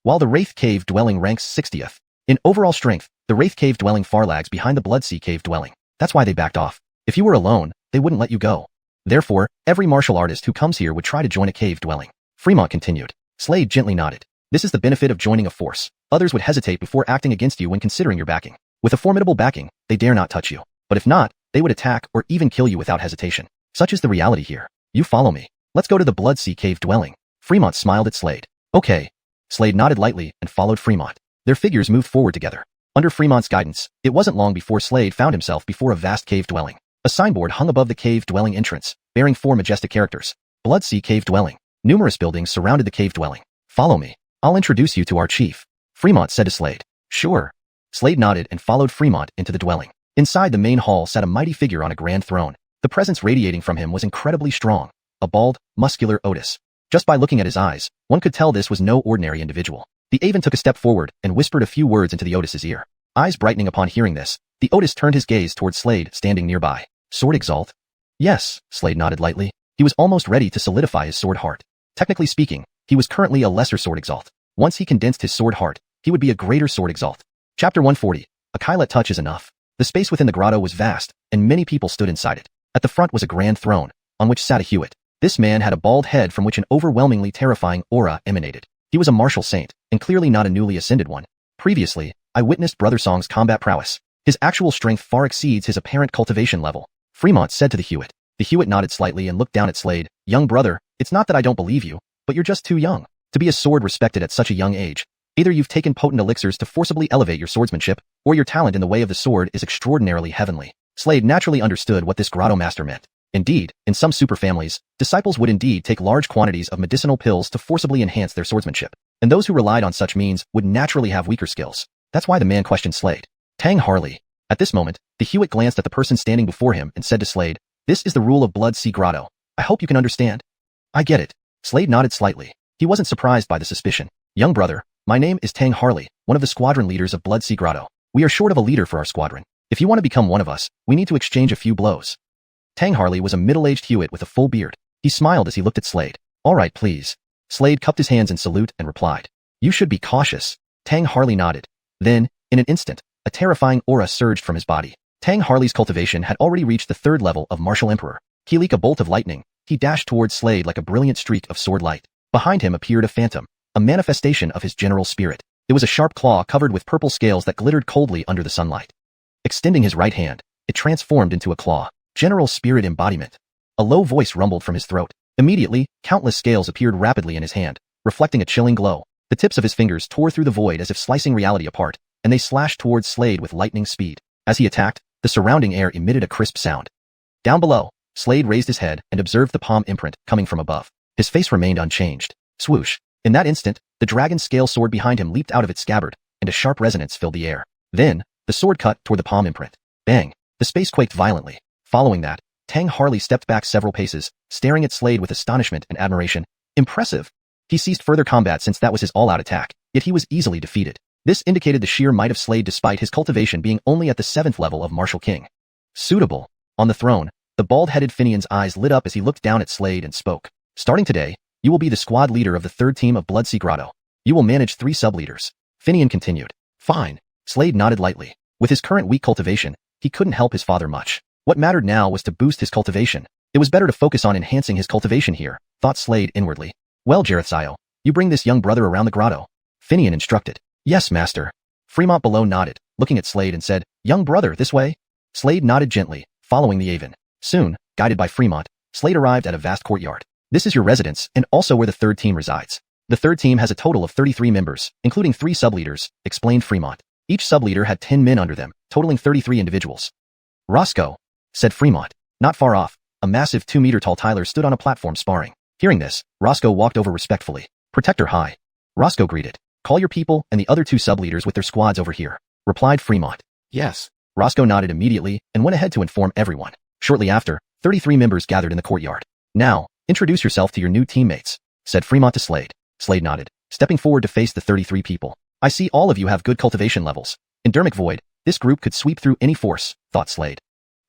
while the Wraith Cave dwelling ranks 60th. In overall strength, the Wraith Cave dwelling far lags behind the Bloodsea Cave dwelling. That's why they backed off. If you were alone, they wouldn't let you go. Therefore, every martial artist who comes here would try to join a cave dwelling. Fremont continued. Slade gently nodded. This is the benefit of joining a force. Others would hesitate before acting against you when considering your backing. With a formidable backing, they dare not touch you. But if not, they would attack or even kill you without hesitation. Such is the reality here. You follow me. Let's go to the Bloodsea Cave dwelling. Fremont smiled at Slade. Okay. Slade nodded lightly and followed Fremont. Their figures moved forward together. Under Fremont's guidance, it wasn't long before Slade found himself before a vast cave dwelling. A signboard hung above the cave dwelling entrance, bearing 4 majestic characters. Bloodsea Cave dwelling. Numerous buildings surrounded the cave dwelling. Follow me. I'll introduce you to our chief. Fremont said to Slade. Sure. Slade nodded and followed Fremont into the dwelling. Inside the main hall sat a mighty figure on a grand throne. The presence radiating from him was incredibly strong. A bald, muscular Otis. Just by looking at his eyes, one could tell this was no ordinary individual. The Aven took a step forward and whispered a few words into the Otis's ear. Eyes brightening upon hearing this, the Otis turned his gaze toward Slade standing nearby. Sword Exalt? Yes, Slade nodded lightly. He was almost ready to solidify his sword heart. Technically speaking, he was currently a lesser Sword Exalt. Once he condensed his sword heart, he would be a greater Sword Exalt. Chapter 140. A Kylet touch is enough. The space within the grotto was vast, and many people stood inside it. At the front was a grand throne, on which sat a Hewitt. This man had a bald head from which an overwhelmingly terrifying aura emanated. He was a martial saint, and clearly not a newly ascended one. Previously, I witnessed Brother Song's combat prowess. His actual strength far exceeds his apparent cultivation level. Fremont said to the Hewitt. The Hewitt nodded slightly and looked down at Slade. Young brother, it's not that I don't believe you, but you're just too young to be a sword respected at such a young age. Either you've taken potent elixirs to forcibly elevate your swordsmanship, or your talent in the way of the sword is extraordinarily heavenly. Slade naturally understood what this grotto master meant. Indeed, in some super families, disciples would indeed take large quantities of medicinal pills to forcibly enhance their swordsmanship, and those who relied on such means would naturally have weaker skills. That's why the man questioned Slade. Tang Harley. At this moment, the Hewitt glanced at the person standing before him and said to Slade, This is the rule of Bloodsea Grotto. I hope you can understand. I get it. Slade nodded slightly. He wasn't surprised by the suspicion. Young brother, my name is Tang Harley, one of the squadron leaders of Bloodsea Grotto. We are short of a leader for our squadron. If you want to become one of us, we need to exchange a few blows. Tang Harley was a middle-aged Hewitt with a full beard. He smiled as he looked at Slade. All right, please. Slade cupped his hands in salute and replied. You should be cautious. Tang Harley nodded. Then, in an instant, a terrifying aura surged from his body. Tang Harley's cultivation had already reached the 3rd level of Martial Emperor. He leaped a bolt of lightning. He dashed towards Slade like a brilliant streak of sword light. Behind him appeared a phantom, a manifestation of his general spirit. It was a sharp claw covered with purple scales that glittered coldly under the sunlight. Extending his right hand, it transformed into a claw. General spirit embodiment. A low voice rumbled from his throat. Immediately, countless scales appeared rapidly in his hand, reflecting a chilling glow. The tips of his fingers tore through the void as if slicing reality apart, and they slashed towards Slade with lightning speed. As he attacked, the surrounding air emitted a crisp sound. Down below, Slade raised his head and observed the palm imprint coming from above. His face remained unchanged. Swoosh. In that instant, the dragon scale sword behind him leaped out of its scabbard, and a sharp resonance filled the air. Then, the sword cut toward the palm imprint. Bang! The space quaked violently. Following that, Tang Harley stepped back several paces, staring at Slade with astonishment and admiration. Impressive! He ceased further combat since that was his all-out attack, yet he was easily defeated. This indicated the sheer might of Slade despite his cultivation being only at the 7th level of Martial King. Suitable. On the throne, the bald-headed Finian's eyes lit up as he looked down at Slade and spoke. Starting today, you will be the squad leader of the 3rd team of Bloodsea Grotto. You will manage 3 sub-leaders. Finian continued. Fine. Slade nodded lightly. With his current weak cultivation, he couldn't help his father much. What mattered now was to boost his cultivation. It was better to focus on enhancing his cultivation here, thought Slade inwardly. Well, Jarethzio, you bring this young brother around the grotto. Finian instructed. Yes, master. Fremont below nodded, looking at Slade and said, Young brother, this way? Slade nodded gently, following the Aven. Soon, guided by Fremont, Slade arrived at a vast courtyard. This is your residence and also where the 3rd team resides. The 3rd team has a total of 33 members, including 3 sub-leaders, explained Fremont. Each sub-leader had 10 men under them, totaling 33 individuals. Roscoe, said Fremont. Not far off, a massive 2-meter-tall Tyler stood on a platform sparring. Hearing this, Roscoe walked over respectfully. Protector high. Roscoe greeted. Call your people and the other 2 sub-leaders with their squads over here, replied Fremont. Yes. Roscoe nodded immediately and went ahead to inform everyone. Shortly after, 33 members gathered in the courtyard. Now, introduce yourself to your new teammates, said Fremont to Slade. Slade nodded, stepping forward to face the 33 people. I see all of you have good cultivation levels. In Dermic Void, this group could sweep through any force, thought Slade.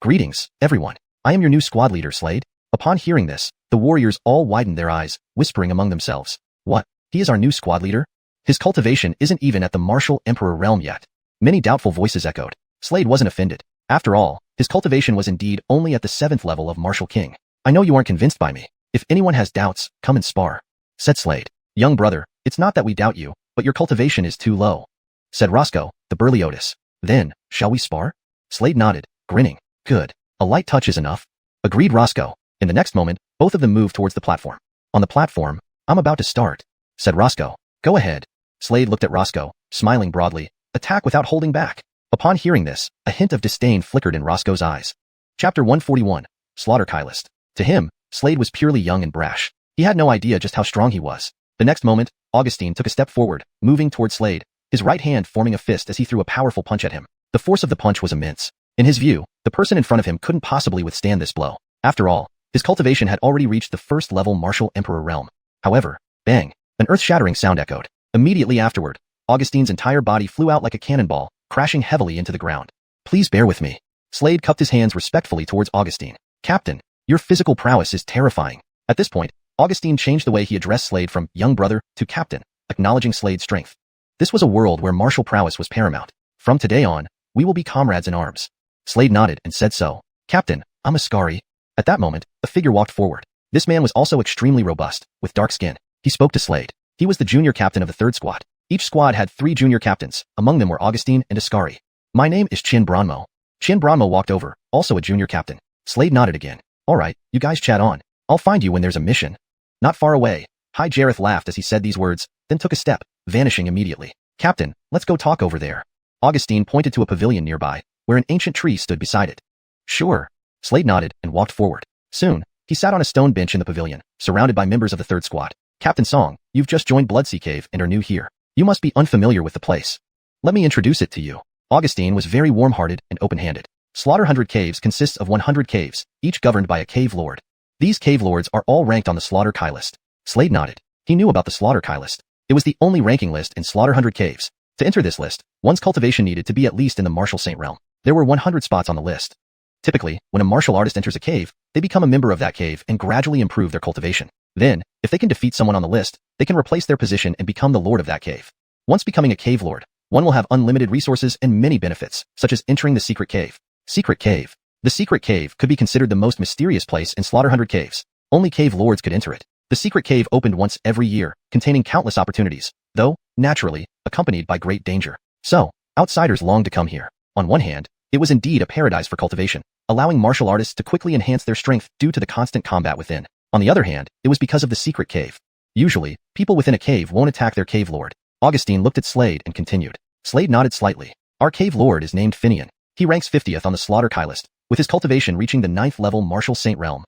Greetings, everyone. I am your new squad leader, Slade. Upon hearing this, the warriors all widened their eyes, whispering among themselves. What? He is our new squad leader? His cultivation isn't even at the martial emperor realm yet. Many doubtful voices echoed. Slade wasn't offended. After all, his cultivation was indeed only at the 7th level of martial king. I know you aren't convinced by me. If anyone has doubts, come and spar, said Slade. Young brother, it's not that we doubt you, but your cultivation is too low, said Roscoe, the burly Otis. Then, shall we spar? Slade nodded, grinning. Good. A light touch is enough, agreed Roscoe. In the next moment, both of them moved towards the platform. On the platform, I'm about to start, said Roscoe. Go ahead. Slade looked at Roscoe, smiling broadly. Attack without holding back. Upon hearing this, a hint of disdain flickered in Roscoe's eyes. Chapter 141. Slaughter Kylist. To him, Slade was purely young and brash. He had no idea just how strong he was. The next moment, Augustine took a step forward, moving toward Slade, his right hand forming a fist as he threw a powerful punch at him. The force of the punch was immense. In his view, the person in front of him couldn't possibly withstand this blow. After all, his cultivation had already reached the 1st level martial emperor realm. However, bang, an earth-shattering sound echoed. Immediately afterward, Augustine's entire body flew out like a cannonball, crashing heavily into the ground. Please bear with me. Slade cupped his hands respectfully towards Augustine. Captain, your physical prowess is terrifying. At this point, Augustine changed the way he addressed Slade from young brother to captain, acknowledging Slade's strength. This was a world where martial prowess was paramount. From today on, we will be comrades in arms. Slade nodded and said so. Captain, I'm Ascari. At that moment, a figure walked forward. This man was also extremely robust, with dark skin. He spoke to Slade. He was the junior captain of the 3rd squad. Each squad had 3 junior captains, among them were Augustine and Ascari. My name is Xiuxian. Xiuxian walked over, also a junior captain. Slade nodded again. Alright, you guys chat on. I'll find you when there's a mission. Not far away. High Jareth laughed as he said these words, then took a step, vanishing immediately. Captain, let's go talk over there. Augustine pointed to a pavilion nearby, where an ancient tree stood beside it. Sure. Slade nodded and walked forward. Soon, he sat on a stone bench in the pavilion, surrounded by members of the 3rd squad. Captain Song, you've just joined Bloodsea Cave and are new here. You must be unfamiliar with the place. Let me introduce it to you. Augustine was very warm-hearted and open-handed. Slaughter 100 Caves consists of 100 caves, each governed by a cave lord. These cave lords are all ranked on the Slaughter Kai list. Slade nodded. He knew about the Slaughter Kai list. It was the only ranking list in Slaughter 100 Caves. To enter this list, one's cultivation needed to be at least in the martial saint realm. There were 100 spots on the list. Typically, when a martial artist enters a cave, they become a member of that cave and gradually improve their cultivation. Then, if they can defeat someone on the list, they can replace their position and become the lord of that cave. Once becoming a cave lord, one will have unlimited resources and many benefits, such as entering the secret cave. Secret cave. The secret cave could be considered the most mysterious place in Slaughter 100 Caves. Only cave lords could enter it. The secret cave opened once every year, containing countless opportunities, though, naturally, accompanied by great danger. So, outsiders longed to come here. On one hand, it was indeed a paradise for cultivation, allowing martial artists to quickly enhance their strength due to the constant combat within. On the other hand, it was because of the secret cave. Usually, people within a cave won't attack their cave lord. Augustine looked at Slade and continued. Slade nodded slightly. Our cave lord is named Finian. He ranks 50th on the Slaughter Kai list, with his cultivation reaching the 9th level martial saint realm.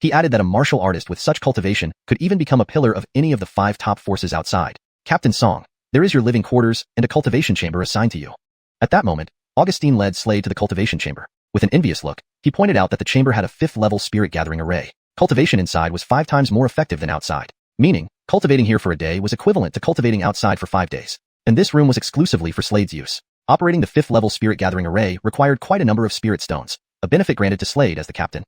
He added that a martial artist with such cultivation could even become a pillar of any of the 5 top forces outside. Captain Song, there is your living quarters and a cultivation chamber assigned to you. At that moment, Augustine led Slade to the cultivation chamber. With an envious look, he pointed out that the chamber had a 5th level spirit gathering array. Cultivation inside was 5 times more effective than outside, meaning cultivating here for a day was equivalent to cultivating outside for 5 days. And this room was exclusively for Slade's use. Operating the 5th level spirit gathering array required quite a number of spirit stones, a benefit granted to Slade as the captain.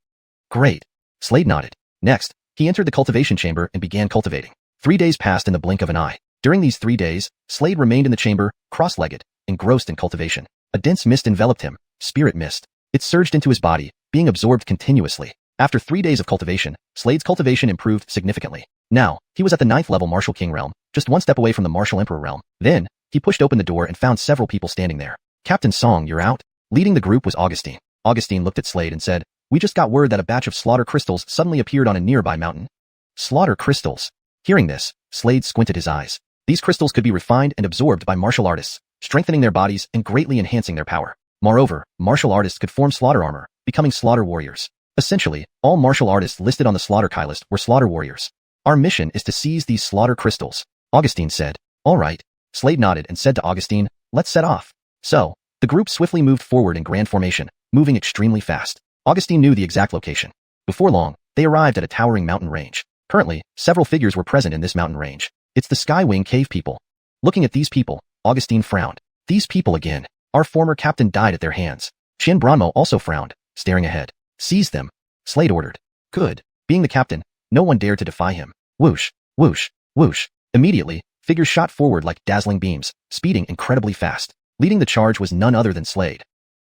Great. Slade nodded. Next, he entered the cultivation chamber and began cultivating. 3 days passed in the blink of an eye. During these 3 days, Slade remained in the chamber, cross-legged, engrossed in cultivation. A dense mist enveloped him, spirit mist. It surged into his body, being absorbed continuously. After 3 days of cultivation, Slade's cultivation improved significantly. Now, he was at the 9th level martial king realm, just 1 step away from the martial emperor realm. Then, he pushed open the door and found several people standing there. Captain Song, you're out? Leading the group was Augustine. Augustine looked at Slade and said, we just got word that a batch of slaughter crystals suddenly appeared on a nearby mountain. Slaughter crystals. Hearing this, Slade squinted his eyes. These crystals could be refined and absorbed by martial artists, strengthening their bodies and greatly enhancing their power. Moreover, martial artists could form slaughter armor, becoming slaughter warriors. Essentially, all martial artists listed on the Slaughter Kai list were slaughter warriors. Our mission is to seize these slaughter crystals, Augustine said. All right. Slade nodded and said to Augustine, let's set off. So, the group swiftly moved forward in grand formation, moving extremely fast. Augustine knew the exact location. Before long, they arrived at a towering mountain range. Currently, several figures were present in this mountain range. It's the Skywing Cave people. Looking at these people, Augustine frowned. These people again. Our former captain died at their hands. Xiuxian also frowned, staring ahead. Seize them. Slade ordered. Good. Being the captain, no one dared to defy him. Whoosh, whoosh, whoosh. Immediately, figures shot forward like dazzling beams, speeding incredibly fast. Leading the charge was none other than Slade.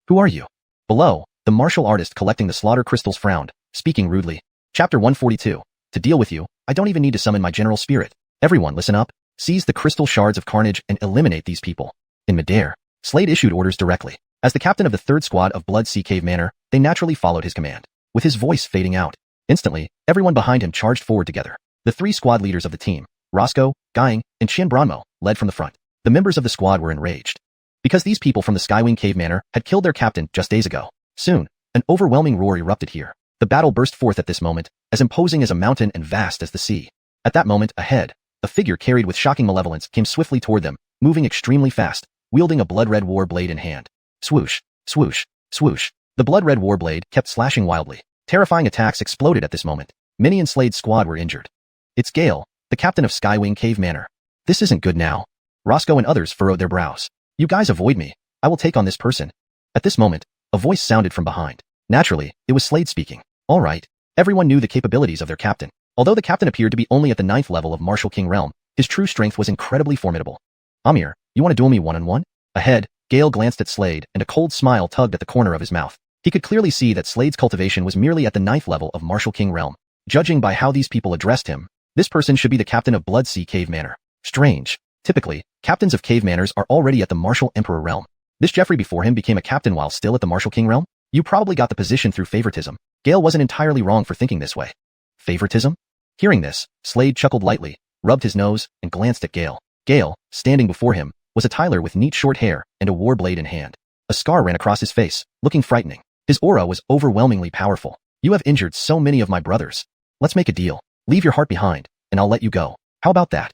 Who are you? Below, the martial artist collecting the slaughter crystals frowned, speaking rudely. Chapter 142. To deal with you, I don't even need to summon my general spirit. Everyone listen up. Seize the crystal shards of carnage and eliminate these people. In midair, Slade issued orders directly. As the captain of the 3rd Squad of Blood Sea Cave Manor, they naturally followed his command. With his voice fading out, instantly, everyone behind him charged forward together. The 3 squad leaders of the team, Roscoe, Gying, and Xianhuan, led from the front. The members of the squad were enraged, because these people from the Skywing Cave Manor had killed their captain just days ago. Soon, an overwhelming roar erupted here. The battle burst forth at this moment, as imposing as a mountain and vast as the sea. At that moment, ahead, a figure carried with shocking malevolence came swiftly toward them, moving extremely fast, wielding a blood-red war blade in hand. Swoosh, swoosh, swoosh. The blood-red war blade kept slashing wildly. Terrifying attacks exploded at this moment. Many in Slade's squad were injured. It's Gale, the captain of Skywing Cave Manor. This isn't good now. Roscoe and others furrowed their brows. You guys avoid me. I will take on this person. At this moment, a voice sounded from behind. Naturally, it was Slade speaking. All right. Everyone knew the capabilities of their captain. Although the captain appeared to be only at the 9th level of Martial King Realm, his true strength was incredibly formidable. Amir, you want to duel me one-on-one? Ahead, Gale glanced at Slade, and a cold smile tugged at the corner of his mouth. He could clearly see that Slade's cultivation was merely at the 9th level of Martial King Realm. Judging by how these people addressed him, this person should be the captain of Blood Sea Cave Manor. Strange. Typically, captains of cave manors are already at the Martial Emperor realm. This Jeffrey before him became a captain while still at the Martial King realm? You probably got the position through favoritism. Gale wasn't entirely wrong for thinking this way. Favoritism? Hearing this, Slade chuckled lightly, rubbed his nose, and glanced at Gale. Gale, standing before him, was a Tyler with neat short hair and a war blade in hand. A scar ran across his face, looking frightening. His aura was overwhelmingly powerful. You have injured so many of my brothers. Let's make a deal. Leave your heart behind, and I'll let you go. How about that?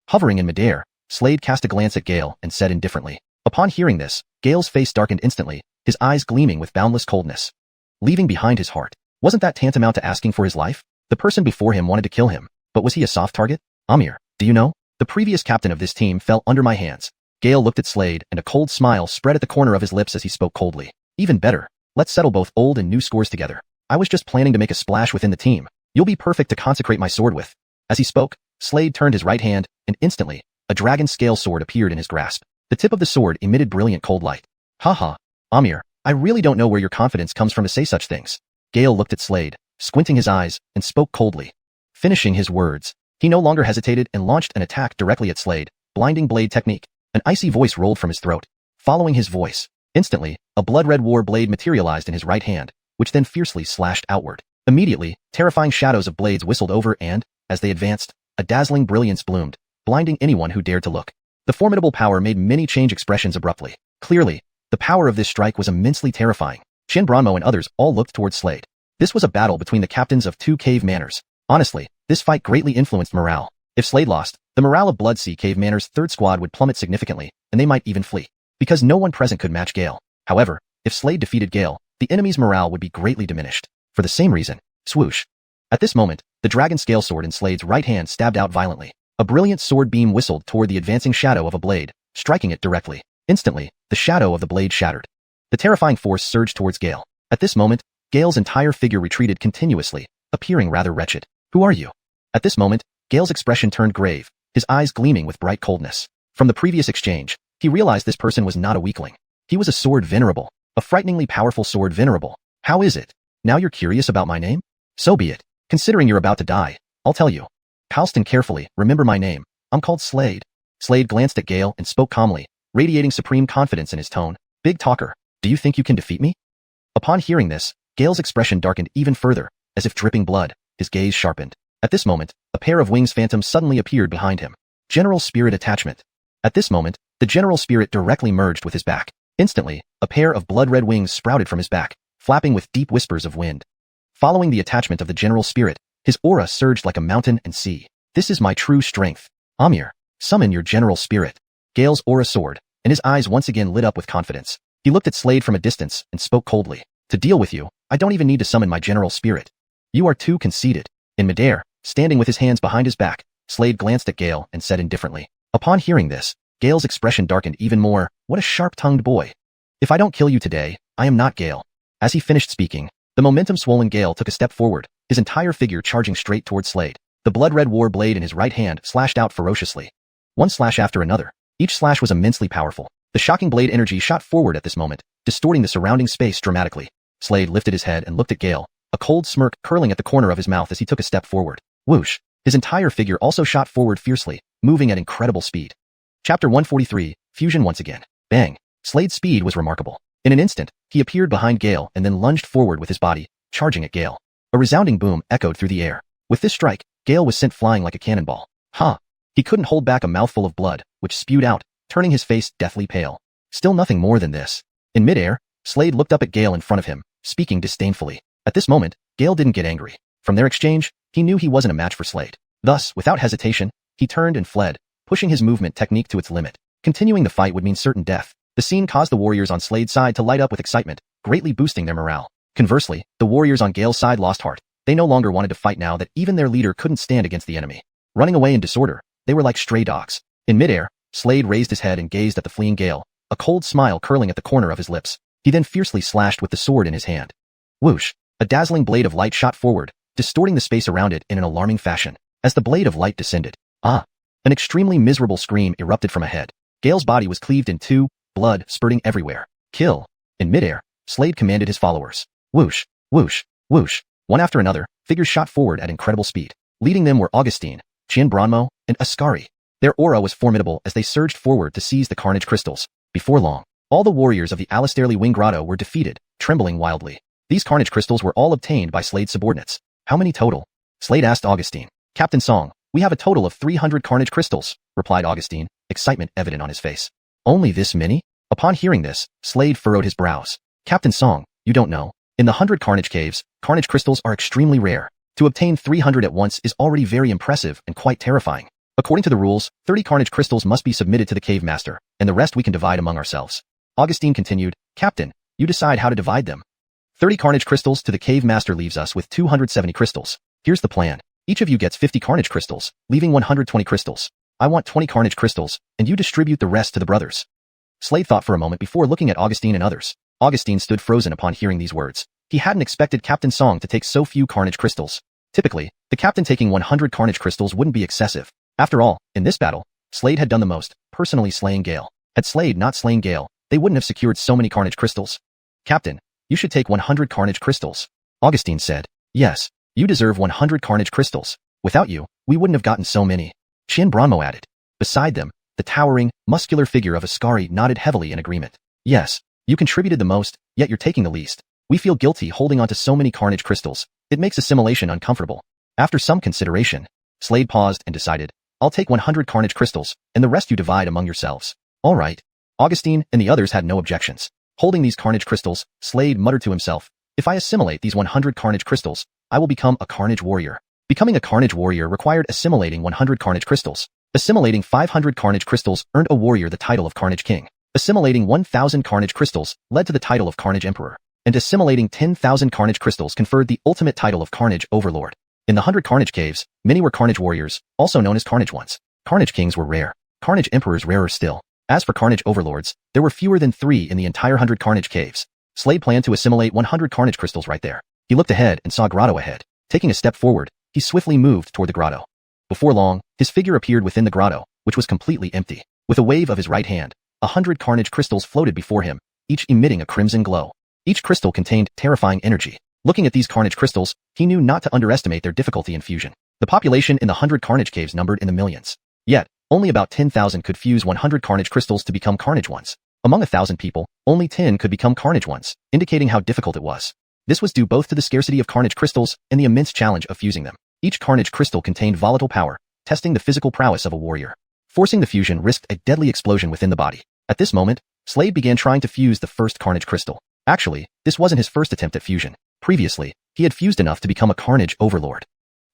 Hovering in midair, Slade cast a glance at Gale and said indifferently. Upon hearing this, Gale's face darkened instantly, his eyes gleaming with boundless coldness. Leaving behind his heart. Wasn't that tantamount to asking for his life? The person before him wanted to kill him, but was he a soft target? Amir, do you know? The previous captain of this team fell under my hands. Gale looked at Slade, and a cold smile spread at the corner of his lips as he spoke coldly. Even better. Let's settle both old and new scores together. I was just planning to make a splash within the team. You'll be perfect to consecrate my sword with. As he spoke, Slade turned his right hand, and instantly, a dragon scale sword appeared in his grasp. The tip of the sword emitted brilliant cold light. Haha, Amir, I really don't know where your confidence comes from to say such things. Gale looked at Slade, squinting his eyes, and spoke coldly. Finishing his words, he no longer hesitated and launched an attack directly at Slade. Blinding blade technique. An icy voice rolled from his throat. Following his voice, instantly, a blood-red war blade materialized in his right hand, which then fiercely slashed outward. Immediately, terrifying shadows of blades whistled over and, as they advanced, a dazzling brilliance bloomed, blinding anyone who dared to look. The formidable power made many change expressions abruptly. Clearly, the power of this strike was immensely terrifying. Xianhuan and others all looked towards Slade. This was a battle between the captains of 2 cave manors. Honestly, this fight greatly influenced morale. If Slade lost, the morale of Blood Sea Cave Manor's 3rd squad would plummet significantly, and they might even flee. Because no one present could match Gale. However, if Slade defeated Gale, the enemy's morale would be greatly diminished. For the same reason, swoosh. At this moment, the dragon scale sword in Slade's right hand stabbed out violently. A brilliant sword beam whistled toward the advancing shadow of a blade, striking it directly. Instantly, the shadow of the blade shattered. The terrifying force surged towards Gale. At this moment, Gale's entire figure retreated continuously, appearing rather wretched. Who are you? At this moment, Gale's expression turned grave, his eyes gleaming with bright coldness. From the previous exchange, he realized this person was not a weakling. He was a sword venerable, a frighteningly powerful sword venerable. How is it? Now you're curious about my name? So be it. Considering you're about to die, I'll tell you. Halston carefully, remember my name. I'm called Slade. Slade glanced at Gale and spoke calmly, radiating supreme confidence in his tone. Big talker, do you think you can defeat me? Upon hearing this, Gale's expression darkened even further, as if dripping blood, his gaze sharpened. At this moment, a pair of wings phantoms suddenly appeared behind him. General Spirit Attachment. At this moment, the General Spirit directly merged with his back. Instantly, a pair of blood-red wings sprouted from his back, flapping with deep whispers of wind. Following the attachment of the General Spirit, his aura surged like a mountain and sea. This is my true strength. Amir, summon your General Spirit. Gale's aura soared, and his eyes once again lit up with confidence. He looked at Slade from a distance and spoke coldly. To deal with you, I don't even need to summon my General Spirit. You are too conceited. In midair, standing with his hands behind his back, Slade glanced at Gale and said indifferently. Upon hearing this, Gale's expression darkened even more. What a sharp-tongued boy. If I don't kill you today, I am not Gale. As he finished speaking, The momentum-swollen Gale took a step forward, his entire figure charging straight toward Slade. The blood-red war blade in his right hand slashed out ferociously. One slash after another. Each slash was immensely powerful. The shocking blade energy shot forward at this moment, distorting the surrounding space dramatically. Slade lifted his head and looked at Gale, a cold smirk curling at the corner of his mouth as he took a step forward. Whoosh! His entire figure also shot forward fiercely, moving at incredible speed. Chapter 143, Fusion once again. Bang! Slade's speed was remarkable. In an instant, he appeared behind Gale and then lunged forward with his body, charging at Gale. A resounding boom echoed through the air. With this strike, Gale was sent flying like a cannonball. Ha! He couldn't hold back a mouthful of blood, which spewed out, turning his face deathly pale. Still nothing more than this. In midair, Slade looked up at Gale in front of him, speaking disdainfully. At this moment, Gale didn't get angry. From their exchange, he knew he wasn't a match for Slade. Thus, without hesitation, he turned and fled, pushing his movement technique to its limit. Continuing the fight would mean certain death. The scene caused the warriors on Slade's side to light up with excitement, greatly boosting their morale. Conversely, the warriors on Gale's side lost heart. They no longer wanted to fight now that even their leader couldn't stand against the enemy. Running away in disorder, they were like stray dogs. In midair, Slade raised his head and gazed at the fleeing Gale, a cold smile curling at the corner of his lips. He then fiercely slashed with the sword in his hand. Whoosh! A dazzling blade of light shot forward, distorting the space around it in an alarming fashion. As the blade of light descended, an extremely miserable scream erupted from ahead. Gale's body was cleaved in two, blood spurting everywhere. Kill! In midair, Slade commanded his followers. Whoosh! Whoosh! Whoosh! One after another, figures shot forward at incredible speed. Leading them were Augustine, Xiuxian, and Ascari. Their aura was formidable as they surged forward to seize the carnage crystals. Before long, all the warriors of the Alistairly Wing Grotto were defeated, trembling wildly. These carnage crystals were all obtained by Slade's subordinates. How many total? Slade asked Augustine. Captain Song, we have a total of 300 carnage crystals, replied Augustine, excitement evident on his face. Only this many? Upon hearing this, Slade furrowed his brows. Captain Song, you don't know. In the 100 carnage caves, carnage crystals are extremely rare. To obtain 300 at once is already very impressive and quite terrifying. According to the rules, 30 carnage crystals must be submitted to the cave master, and the rest we can divide among ourselves. Augustine continued, Captain, you decide how to divide them. 30 carnage crystals to the cave master leaves us with 270 crystals. Here's the plan. Each of you gets 50 carnage crystals, leaving 120 crystals. I want 20 carnage crystals, and you distribute the rest to the brothers. Slade thought for a moment before looking at Augustine and others. Augustine stood frozen upon hearing these words. He hadn't expected Captain Song to take so few carnage crystals. Typically, the captain taking 100 carnage crystals wouldn't be excessive. After all, in this battle, Slade had done the most, personally slaying Gale. Had Slade not slain Gale, they wouldn't have secured so many carnage crystals. Captain, you should take 100 carnage crystals. Augustine said. Yes, you deserve 100 carnage crystals. Without you, we wouldn't have gotten so many. Xiuxian added. Beside them, the towering, muscular figure of Ascari nodded heavily in agreement. Yes, you contributed the most, yet you're taking the least. We feel guilty holding onto so many carnage crystals. It makes assimilation uncomfortable. After some consideration, Slade paused and decided, I'll take 100 carnage crystals, and the rest you divide among yourselves. All right. Augustine and the others had no objections. Holding these carnage crystals, Slade muttered to himself, if I assimilate these 100 carnage crystals, I will become a carnage warrior. Becoming a carnage warrior required assimilating 100 carnage crystals. Assimilating 500 carnage crystals earned a warrior the title of Carnage King. Assimilating 1,000 carnage crystals led to the title of Carnage Emperor. And assimilating 10,000 carnage crystals conferred the ultimate title of Carnage Overlord. In the 100 Carnage Caves, many were Carnage Warriors, also known as Carnage Ones. Carnage Kings were rare. Carnage Emperors rarer still. As for Carnage Overlords, there were fewer than 3 in the entire 100 Carnage Caves. Slade planned to assimilate 100 carnage crystals right there. He looked ahead and saw a grotto ahead. Taking a step forward, he swiftly moved toward the grotto. Before long, his figure appeared within the grotto, which was completely empty. With a wave of his right hand, 100 carnage crystals floated before him, each emitting a crimson glow. Each crystal contained terrifying energy. Looking at these carnage crystals, he knew not to underestimate their difficulty in fusion. The population in the 100 carnage caves numbered in the millions. Yet, only about 10,000 could fuse 100 carnage crystals to become Carnage Ones. Among 1,000 people, only 10 could become Carnage Ones, indicating how difficult it was. This was due both to the scarcity of carnage crystals and the immense challenge of fusing them. Each carnage crystal contained volatile power, testing the physical prowess of a warrior. Forcing the fusion risked a deadly explosion within the body. At this moment, Slade began trying to fuse the first carnage crystal. Actually, this wasn't his first attempt at fusion. Previously, he had fused enough to become a Carnage Overlord.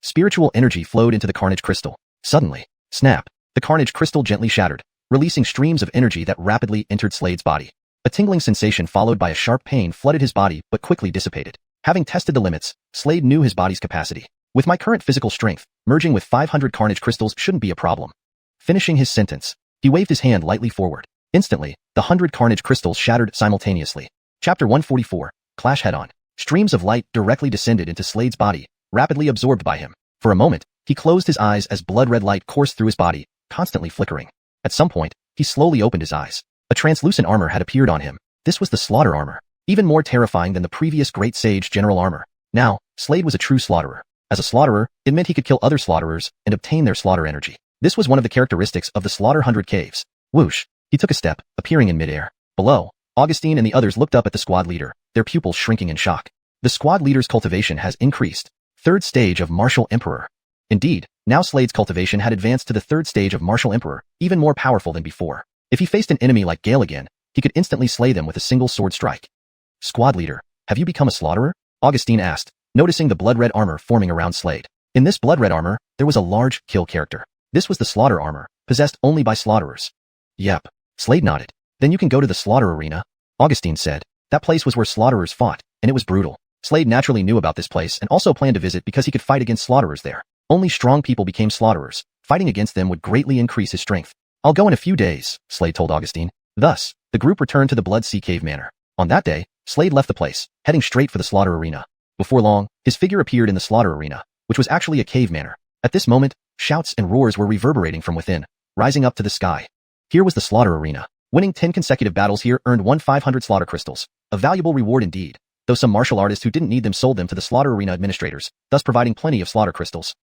Spiritual energy flowed into the carnage crystal. Suddenly, snap, the carnage crystal gently shattered, releasing streams of energy that rapidly entered Slade's body. A tingling sensation followed by a sharp pain flooded his body but quickly dissipated. Having tested the limits, Slade knew his body's capacity. With my current physical strength, merging with 500 carnage crystals shouldn't be a problem. Finishing his sentence, he waved his hand lightly forward. Instantly, the 100 carnage crystals shattered simultaneously. Chapter 144, Clash Head-On. Streams of light directly descended into Slade's body, rapidly absorbed by him. For a moment, he closed his eyes as blood-red light coursed through his body, constantly flickering. At some point, he slowly opened his eyes. A translucent armor had appeared on him. This was the slaughter armor, even more terrifying than the previous Great Sage general armor. Now, Slade was a true slaughterer. As a slaughterer, it meant he could kill other slaughterers and obtain their slaughter energy. This was one of the characteristics of the Slaughter 100 Caves. Whoosh! He took a step, appearing in midair. Below, Augustine and the others looked up at the squad leader, their pupils shrinking in shock. The squad leader's cultivation has increased. Third stage of Martial Emperor. Indeed, now Slade's cultivation had advanced to the third stage of Martial Emperor, even more powerful than before. If he faced an enemy like Gale again, he could instantly slay them with a single sword strike. Squad leader, have you become a slaughterer? Augustine asked, noticing the blood-red armor forming around Slade. In this blood-red armor, there was a large kill character. This was the slaughter armor, possessed only by slaughterers. Yep. Slade nodded. Then you can go to the slaughter arena, Augustine said. That place was where slaughterers fought, and it was brutal. Slade naturally knew about this place and also planned to visit because he could fight against slaughterers there. Only strong people became slaughterers. Fighting against them would greatly increase his strength. I'll go in a few days, Slade told Augustine. Thus, the group returned to the Blood Sea Cave Manor. On that day, Slade left the place, heading straight for the slaughter arena. Before long, his figure appeared in the slaughter arena, which was actually a cave manor. At this moment, shouts and roars were reverberating from within, rising up to the sky. Here was the slaughter arena. Winning 10 consecutive battles here earned 1,500 slaughter crystals, a valuable reward indeed, though some martial artists who didn't need them sold them to the slaughter arena administrators, thus providing plenty of slaughter crystals.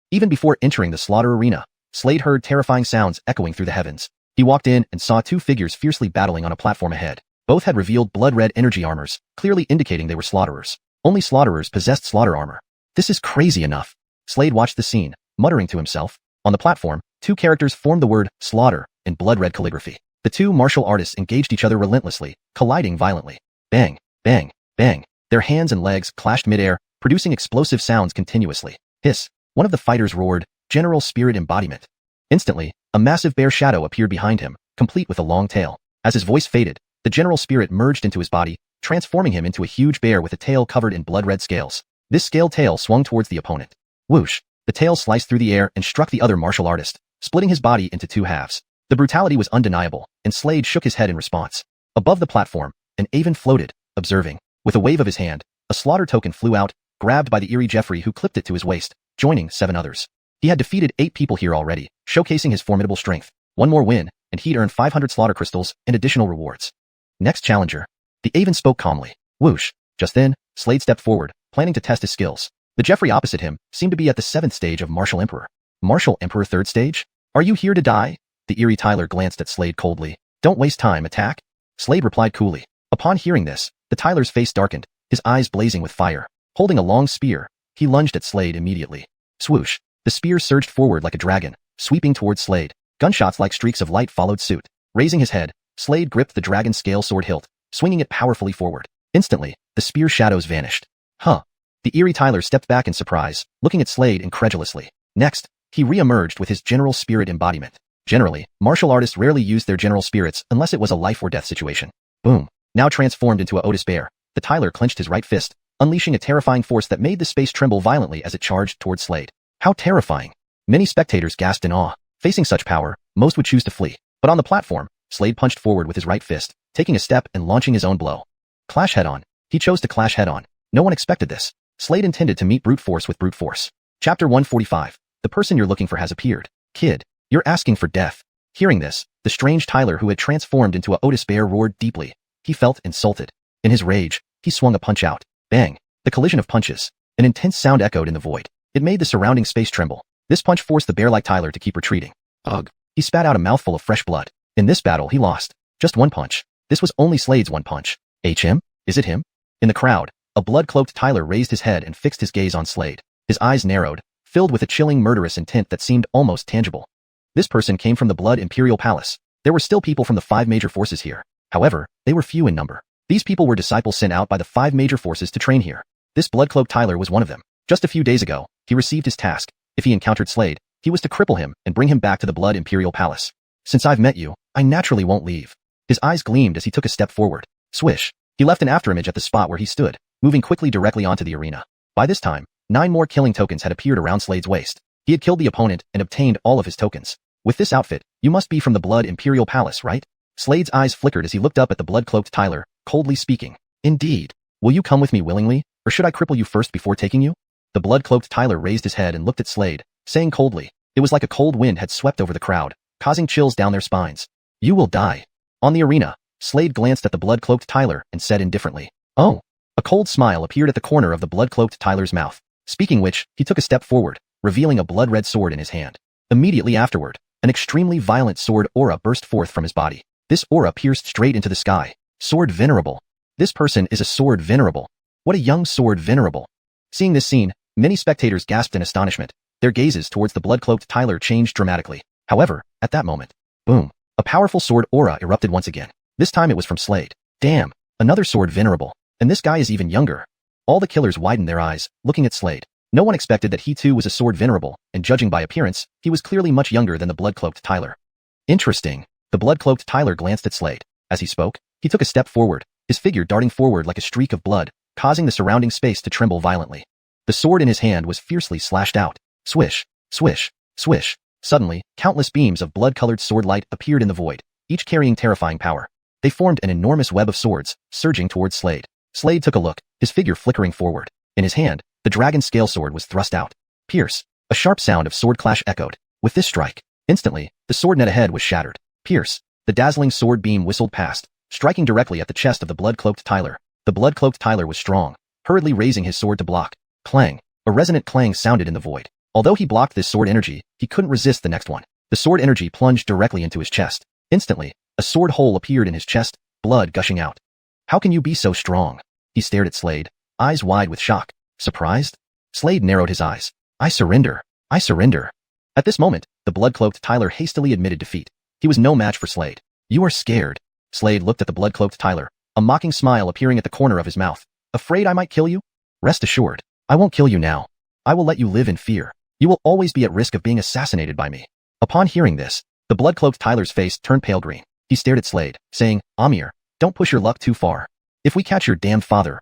Even before entering the slaughter arena, Slade heard terrifying sounds echoing through the heavens. He walked in and saw two figures fiercely battling on a platform ahead. Both had revealed blood-red energy armors, clearly indicating they were slaughterers. Only slaughterers possessed slaughter armor. This is crazy enough. Slade watched the scene, muttering to himself. On the platform, two characters formed the word slaughter in blood-red calligraphy. The two martial artists engaged each other relentlessly, colliding violently. Bang, bang, bang. Their hands and legs clashed midair, producing explosive sounds continuously. Hiss. One of the fighters roared, General Spirit Embodiment. Instantly, a massive bear shadow appeared behind him, complete with a long tail. As his voice faded, the General Spirit merged into his body, transforming him into a huge bear with a tail covered in blood-red scales. This scaled tail swung towards the opponent. Whoosh! The tail sliced through the air and struck the other martial artist, splitting his body into two halves. The brutality was undeniable, and Slade shook his head in response. Above the platform, an Avon floated, observing. With a wave of his hand, a slaughter token flew out, grabbed by the eerie Jeffrey who clipped it to his waist, joining 7 others. He had defeated 8 people here already, showcasing his formidable strength. One more win, and he'd earn 500 slaughter crystals and additional rewards. Next challenger. The Avon spoke calmly. Whoosh. Just then, Slade stepped forward, planning to test his skills. The Jeffrey opposite him seemed to be at the 7th stage of Martial Emperor. Martial Emperor 3rd stage? Are you here to die? The eerie Tyler glanced at Slade coldly. Don't waste time, attack. Slade replied coolly. Upon hearing this, the Tyler's face darkened, his eyes blazing with fire. Holding a long spear, he lunged at Slade immediately. Swoosh. The spear surged forward like a dragon, sweeping towards Slade. Gunshots like streaks of light followed suit. Raising his head, Slade gripped the dragon scale sword hilt, swinging it powerfully forward. Instantly, the spear shadows vanished. Huh. The eerie Tyler stepped back in surprise, looking at Slade incredulously. Next, he re-emerged with his General Spirit Embodiment. Generally, martial artists rarely used their general spirits unless it was a life-or-death situation. Boom. Now transformed into a Otis bear, the Tyler clenched his right fist, unleashing a terrifying force that made the space tremble violently as it charged towards Slade. How terrifying. Many spectators gasped in awe. Facing such power, most would choose to flee. But on the platform, Slade punched forward with his right fist, taking a step and launching his own blow. Clash head-on. He chose to clash head-on. No one expected this. Slade intended to meet brute force with brute force. Chapter 145. The person you're looking for has appeared. Kid, you're asking for death. Hearing this, the strange Tyler who had transformed into a Otis bear roared deeply. He felt insulted. In his rage, he swung a punch out. Bang. The collision of punches. An intense sound echoed in the void. It made the surrounding space tremble. This punch forced the bear-like Tyler to keep retreating. Ugh. He spat out a mouthful of fresh blood. In this battle, he lost. Just one punch. This was only Slade's one punch. Him? Is it him? In the crowd, a blood-cloaked Tyler raised his head and fixed his gaze on Slade. His eyes narrowed, filled with a chilling murderous intent that seemed almost tangible. This person came from the Blood Imperial Palace. There were still people from the 5 major forces here. However, they were few in number. These people were disciples sent out by the 5 major forces to train here. This blood-cloaked Tyler was one of them. Just a few days ago, he received his task. If he encountered Slade, he was to cripple him and bring him back to the Blood Imperial Palace. Since I've met you, I naturally won't leave. His eyes gleamed as he took a step forward. Swish. He left an afterimage at the spot where he stood, moving quickly directly onto the arena. By this time, 9 more killing tokens had appeared around Slade's waist. He had killed the opponent and obtained all of his tokens. With this outfit, you must be from the Blood Imperial Palace, right? Slade's eyes flickered as he looked up at the blood-cloaked Tyler, coldly speaking. Indeed. Will you come with me willingly, or should I cripple you first before taking you? The blood-cloaked Tyler raised his head and looked at Slade, saying coldly. It was like a cold wind had swept over the crowd, causing chills down their spines. You will die. On the arena, Slade glanced at the blood-cloaked Tyler and said indifferently, Oh. A cold smile appeared at the corner of the blood-cloaked Tyler's mouth. Speaking which, he took a step forward, revealing a blood-red sword in his hand. Immediately afterward, an extremely violent sword aura burst forth from his body. This aura pierced straight into the sky. Sword Venerable. This person is a Sword Venerable. What a young Sword Venerable. Seeing this scene, many spectators gasped in astonishment. Their gazes towards the blood-cloaked Tyler changed dramatically. However, at that moment, boom, a powerful sword aura erupted once again. This time it was from Slade. Damn, another Sword Venerable. And this guy is even younger. All the killers widened their eyes, looking at Slade. No one expected that he too was a Sword Venerable, and judging by appearance, he was clearly much younger than the blood-cloaked Tyler. Interesting. The blood-cloaked Tyler glanced at Slade. As he spoke, he took a step forward, his figure darting forward like a streak of blood, causing the surrounding space to tremble violently. The sword in his hand was fiercely slashed out. Swish, swish, swish. Suddenly, countless beams of blood-colored sword light appeared in the void, each carrying terrifying power. They formed an enormous web of swords, surging towards Slade. Slade took a look, his figure flickering forward. In his hand, the dragon scale sword was thrust out. Pierce. A sharp sound of sword clash echoed. With this strike, instantly, the sword net ahead was shattered. Pierce. The dazzling sword beam whistled past, striking directly at the chest of the blood-cloaked Tyler. The blood-cloaked Tyler was strong, hurriedly raising his sword to block. Clang. A resonant clang sounded in the void. Although he blocked this sword energy, he couldn't resist the next one. The sword energy plunged directly into his chest. Instantly, a sword hole appeared in his chest, blood gushing out. How can you be so strong? He stared at Slade, eyes wide with shock. Surprised? Slade narrowed his eyes. I surrender. I surrender. At this moment, the blood-cloaked Tyler hastily admitted defeat. He was no match for Slade. You are scared. Slade looked at the blood-cloaked Tyler, a mocking smile appearing at the corner of his mouth. Afraid I might kill you? Rest assured, I won't kill you now. I will let you live in fear. You will always be at risk of being assassinated by me. Upon hearing this, the blood-cloaked Tyler's face turned pale green. He stared at Slade, saying, Amir, don't push your luck too far. If we catch your damned father,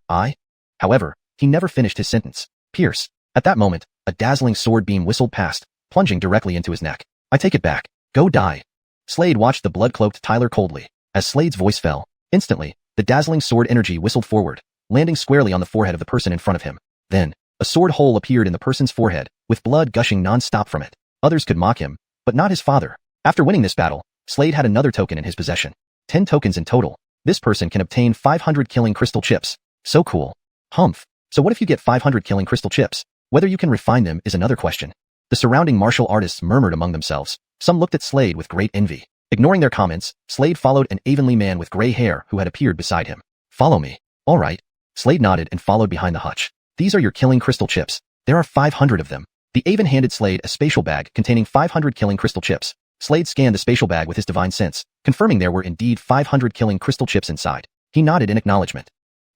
However, he never finished his sentence. Pierce. At that moment, a dazzling sword beam whistled past, plunging directly into his neck. I take it back. Go die. Slade watched the blood-cloaked Tyler coldly. As Slade's voice fell, instantly, the dazzling sword energy whistled forward, landing squarely on the forehead of the person in front of him. Then, a sword hole appeared in the person's forehead, with blood gushing non-stop from it. Others could mock him, but not his father. After winning this battle, Slade had another token in his possession. 10 tokens in total. This person can obtain 500 killing crystal chips. So cool. Humph. So what if you get 500 killing crystal chips? Whether you can refine them is another question. The surrounding martial artists murmured among themselves. Some looked at Slade with great envy. Ignoring their comments, Slade followed an Avonlea man with gray hair who had appeared beside him. Follow me. All right. Slade nodded and followed behind the hutch. These are your killing crystal chips. There are 500 of them. The Avon handed Slade a spatial bag containing 500 killing crystal chips. Slade scanned the spatial bag with his divine sense, confirming there were indeed 500 killing crystal chips inside. He nodded in acknowledgement.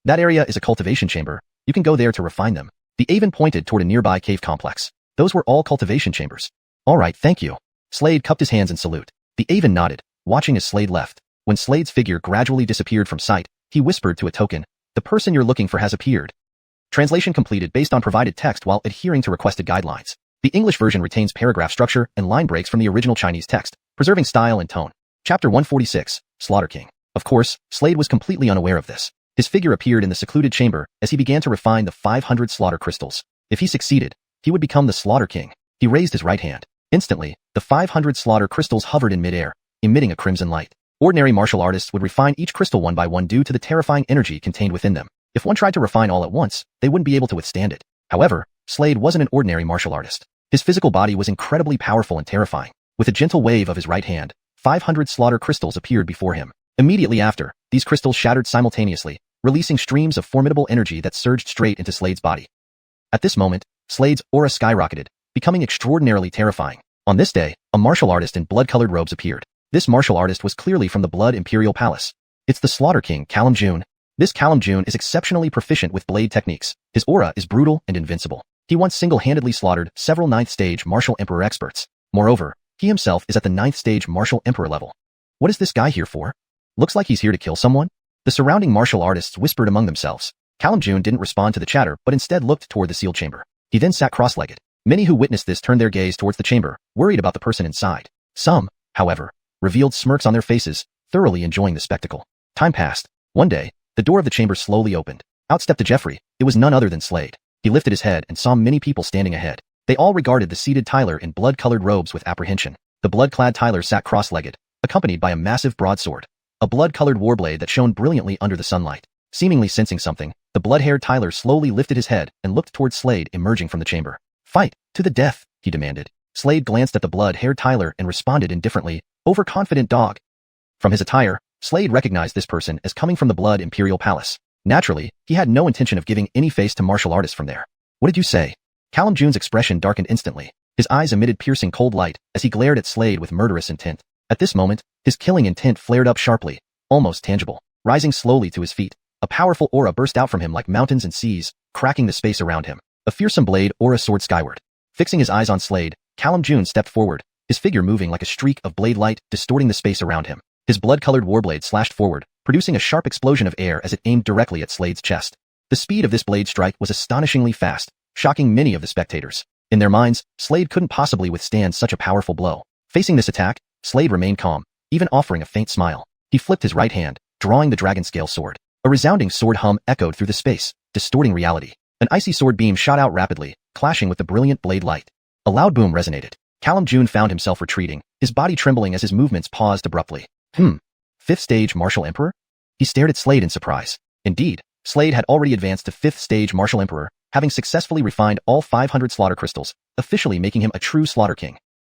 That area is a cultivation chamber. You can go there to refine them. The Avon pointed toward a nearby cave complex. Those were all cultivation chambers. All right, thank you. Slade cupped his hands in salute. The Avon nodded, watching as Slade left. When Slade's figure gradually disappeared from sight, he whispered to a token, the person you're looking for has appeared. Translation completed based on provided text while adhering to requested guidelines. The English version retains paragraph structure and line breaks from the original Chinese text, preserving style and tone. Chapter 146, Slaughter King. Of course, Slade was completely unaware of this. His figure appeared in the secluded chamber as he began to refine the 500 slaughter crystals. If he succeeded, he would become the Slaughter King. He raised his right hand. Instantly, the 500 slaughter crystals hovered in midair, emitting a crimson light. Ordinary martial artists would refine each crystal one by one due to the terrifying energy contained within them. If one tried to refine all at once, they wouldn't be able to withstand it. However, Slade wasn't an ordinary martial artist. His physical body was incredibly powerful and terrifying. With a gentle wave of his right hand, 500 slaughter crystals appeared before him. Immediately after, these crystals shattered simultaneously, releasing streams of formidable energy that surged straight into Slade's body. At this moment, Slade's aura skyrocketed, becoming extraordinarily terrifying. On this day, a martial artist in blood-colored robes appeared. This martial artist was clearly from the Blood Imperial Palace. It's the Slaughter King, Callum June. This Callum June is exceptionally proficient with blade techniques. His aura is brutal and invincible. He once single-handedly slaughtered several 9th stage martial emperor experts. Moreover, he himself is at the 9th stage martial emperor level. What is this guy here for? Looks like he's here to kill someone. The surrounding martial artists whispered among themselves. Callum June didn't respond to the chatter but instead looked toward the sealed chamber. He then sat cross-legged. Many who witnessed this turned their gaze towards the chamber, worried about the person inside. Some, however, revealed smirks on their faces, thoroughly enjoying the spectacle. Time passed. One day, the door of the chamber slowly opened. Out stepped a Jeffrey. It was none other than Slade. He lifted his head and saw many people standing ahead. They all regarded the seated Tyler in blood-colored robes with apprehension. The blood-clad Tyler sat cross-legged, accompanied by a massive broadsword, a blood-colored warblade that shone brilliantly under the sunlight. Seemingly sensing something, the blood-haired Tyler slowly lifted his head and looked toward Slade emerging from the chamber. "Fight, to the death," he demanded. Slade glanced at the blood-haired Tyler and responded indifferently, "Overconfident dog." From his attire, Slade recognized this person as coming from the Blood Imperial Palace. Naturally, he had no intention of giving any face to martial artists from there. "What did you say?" Callum June's expression darkened instantly. His eyes emitted piercing cold light as he glared at Slade with murderous intent. At this moment, his killing intent flared up sharply, almost tangible. Rising slowly to his feet, a powerful aura burst out from him like mountains and seas, cracking the space around him. A fearsome blade aura soared skyward. Fixing his eyes on Slade, Callum June stepped forward, his figure moving like a streak of blade light, distorting the space around him. His blood-colored warblade slashed forward, producing a sharp explosion of air as it aimed directly at Slade's chest. The speed of this blade strike was astonishingly fast, shocking many of the spectators. In their minds, Slade couldn't possibly withstand such a powerful blow. Facing this attack, Slade remained calm, even offering a faint smile. He flipped his right hand, drawing the dragon scale sword. A resounding sword hum echoed through the space, distorting reality. An icy sword beam shot out rapidly, clashing with the brilliant blade light. A loud boom resonated. Callum June found himself retreating, his body trembling as his movements paused abruptly. Fifth stage Martial Emperor? He stared at Slade in surprise. Indeed, Slade had already advanced to 5th stage Martial Emperor, having successfully refined all 500 slaughter crystals, officially making him a true slaughter king.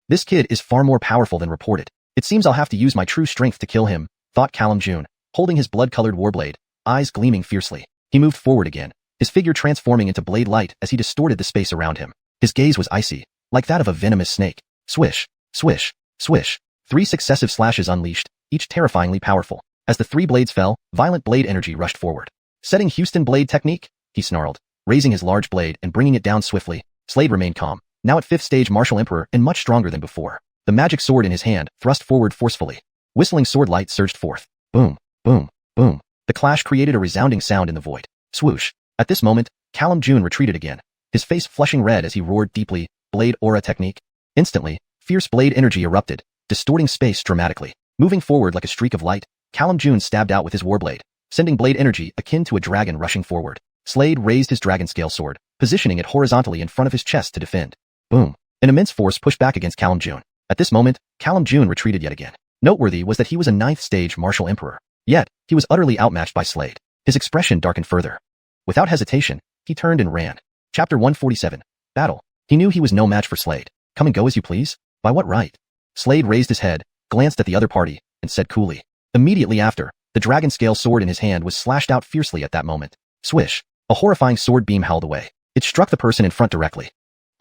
This kid is far more powerful than reported. It seems I'll have to use my true strength to kill him, thought Callum June, holding his blood-colored warblade, eyes gleaming fiercely. He moved forward again, his figure transforming into blade light as he distorted the space around him. His gaze was icy, like that of a venomous snake. Swish, swish, swish. 3 successive slashes unleashed, each terrifyingly powerful. As the 3 blades fell, violent blade energy rushed forward. Setting xiuxian blade technique? He snarled, raising his large blade and bringing it down swiftly. Slade remained calm, now at 5th stage Martial Emperor and much stronger than before. The magic sword in his hand thrust forward forcefully. Whistling sword light surged forth. Boom, boom, boom. The clash created a resounding sound in the void. Swoosh. At this moment, Callum June retreated again, his face flushing red as he roared deeply, "Blade aura technique." Instantly, fierce blade energy erupted, distorting space dramatically. Moving forward like a streak of light, Callum June stabbed out with his warblade, sending blade energy akin to a dragon rushing forward. Slade raised his dragon scale sword, positioning it horizontally in front of his chest to defend. Boom. An immense force pushed back against Callum June. At this moment, Callum June retreated yet again. Noteworthy was that he was a 9th stage Martial Emperor. Yet, he was utterly outmatched by Slade. His expression darkened further. Without hesitation, he turned and ran. Chapter 147. Battle. He knew he was no match for Slade. "Come and go as you please? By what right?" Slade raised his head, glanced at the other party, and said coolly. Immediately after, the dragon scale sword in his hand was slashed out fiercely at that moment. Swish. A horrifying sword beam howled away. It struck the person in front directly.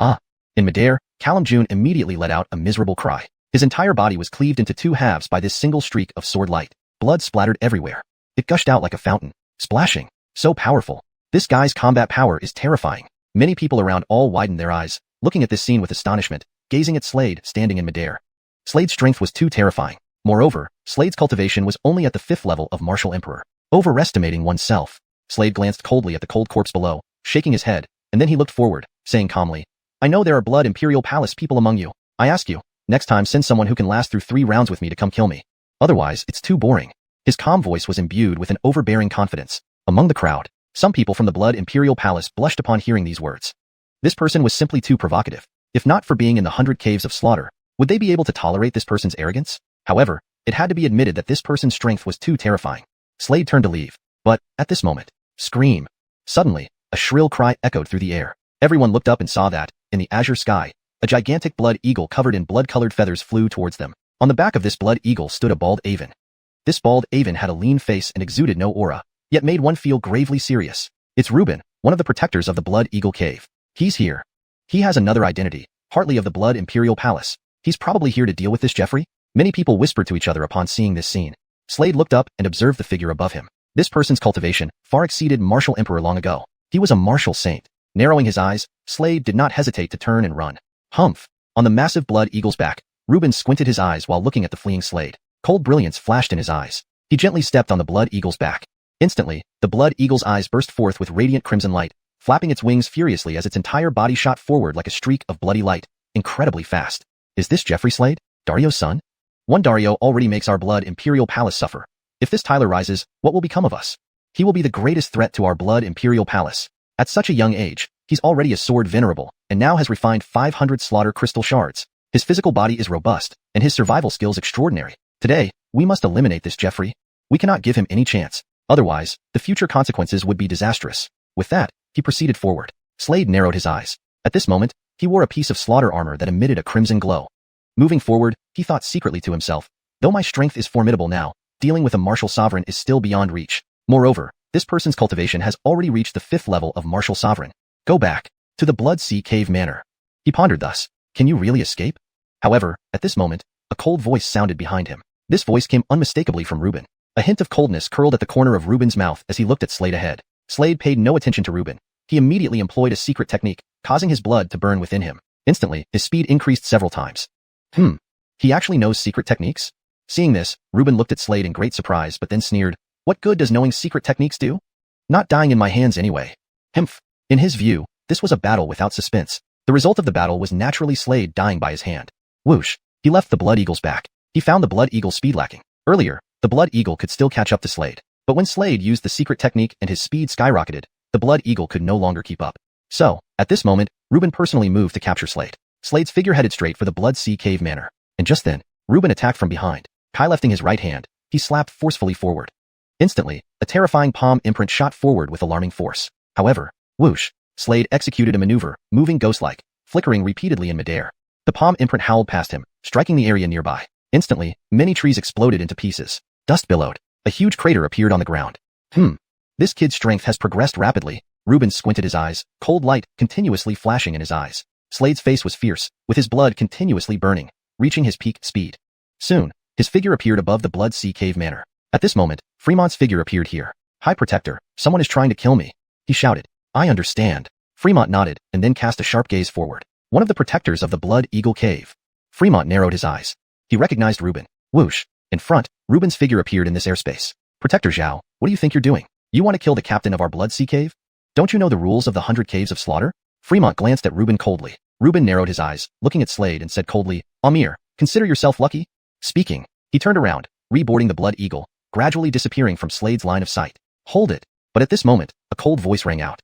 Ah! In midair, Callum June immediately let out a miserable cry. His entire body was cleaved into 2 halves by this single streak of sword light. Blood splattered everywhere. It gushed out like a fountain, splashing. So powerful. This guy's combat power is terrifying. Many people around all widened their eyes, looking at this scene with astonishment, gazing at Slade standing in midair. Slade's strength was too terrifying. Moreover, Slade's cultivation was only at the 5th level of Martial Emperor. Overestimating oneself. Slade glanced coldly at the cold corpse below, shaking his head, and then he looked forward, saying calmly, "I know there are Blood Imperial Palace people among you. I ask you, next time send someone who can last through 3 rounds with me to come kill me. Otherwise, it's too boring." His calm voice was imbued with an overbearing confidence. Among the crowd, some people from the Blood Imperial Palace blushed upon hearing these words. This person was simply too provocative. If not for being in the 100 caves of slaughter, would they be able to tolerate this person's arrogance? However, it had to be admitted that this person's strength was too terrifying. Slade turned to leave, but, at this moment, scream. Suddenly, a shrill cry echoed through the air. Everyone looked up and saw that, in the azure sky, a gigantic blood eagle covered in blood-colored feathers flew towards them. On the back of this blood eagle stood a bald aven. This bald aven had a lean face and exuded no aura, yet made one feel gravely serious. It's Reuben, one of the protectors of the Blood Eagle Cave. He's here. He has another identity, partly of the Blood Imperial Palace. He's probably here to deal with this Jeffrey? Many people whispered to each other upon seeing this scene. Slade looked up and observed the figure above him. This person's cultivation far exceeded Martial Emperor long ago. He was a martial saint. Narrowing his eyes, Slade did not hesitate to turn and run. Humph! On the massive blood eagle's back, Reuben squinted his eyes while looking at the fleeing Slade. Cold brilliance flashed in his eyes. He gently stepped on the blood eagle's back. Instantly, the blood eagle's eyes burst forth with radiant crimson light, flapping its wings furiously as its entire body shot forward like a streak of bloody light, incredibly fast. Is this Jeffrey Slade, Dario's son? One Dario already makes our Blood Imperial Palace suffer. If this Tyler rises, what will become of us? He will be the greatest threat to our blood imperial palace. At such a young age, he's already a sword venerable, and now has refined 500 slaughter crystal shards. His physical body is robust, and his survival skills extraordinary. Today, we must eliminate this Jeffrey. We cannot give him any chance. Otherwise, the future consequences would be disastrous. With that, he proceeded forward. Slade narrowed his eyes. At this moment, he wore a piece of slaughter armor that emitted a crimson glow. Moving forward, he thought secretly to himself, though my strength is formidable now, dealing with a martial sovereign is still beyond reach. Moreover, this person's cultivation has already reached the 5th level of martial sovereign. Go back to the Blood Sea Cave Manor. He pondered thus. Can you really escape? However, at this moment, a cold voice sounded behind him. This voice came unmistakably from Reuben. A hint of coldness curled at the corner of Reuben's mouth as he looked at Slade ahead. Slade paid no attention to Reuben. He immediately employed a secret technique, causing his blood to burn within him. Instantly, his speed increased several times. He actually knows secret techniques? Seeing this, Reuben looked at Slade in great surprise but then sneered, what good does knowing secret techniques do? Not dying in my hands anyway. Himph. In his view, this was a battle without suspense. The result of the battle was naturally Slade dying by his hand. Whoosh. He left the Blood Eagle's back. He found the Blood Eagle's speed lacking. Earlier, the Blood Eagle could still catch up to Slade. But when Slade used the secret technique and his speed skyrocketed, the Blood Eagle could no longer keep up. So, at this moment, Reuben personally moved to capture Slade. Slade's figure headed straight for the Blood Sea Cave Manor. And just then, Reuben attacked from behind. Kai lifting his right hand, he slapped forcefully forward. Instantly, a terrifying palm imprint shot forward with alarming force. However, whoosh, Slade executed a maneuver, moving ghost-like, flickering repeatedly in midair. The palm imprint howled past him, striking the area nearby. Instantly, many trees exploded into pieces. Dust billowed. A huge crater appeared on the ground. This kid's strength has progressed rapidly. Reuben squinted his eyes, cold light continuously flashing in his eyes. Slade's face was fierce, with his blood continuously burning, reaching his peak speed. Soon, his figure appeared above the Blood Sea Cave Manor. At this moment, Fremont's figure appeared here. High Protector, someone is trying to kill me. He shouted. I understand. Fremont nodded and then cast a sharp gaze forward. One of the protectors of the Blood Eagle Cave. Fremont narrowed his eyes. He recognized Reuben. Whoosh. In front, Reuben's figure appeared in this airspace. Protector Zhao, what do you think you're doing? You want to kill the captain of our Blood Sea Cave? Don't you know the rules of the 100 Caves of Slaughter? Fremont glanced at Reuben coldly. Reuben narrowed his eyes, looking at Slade and said coldly, Amir, consider yourself lucky? Speaking, he turned around, reboarding the Blood Eagle, gradually disappearing from Slade's line of sight. Hold it. But at this moment, a cold voice rang out.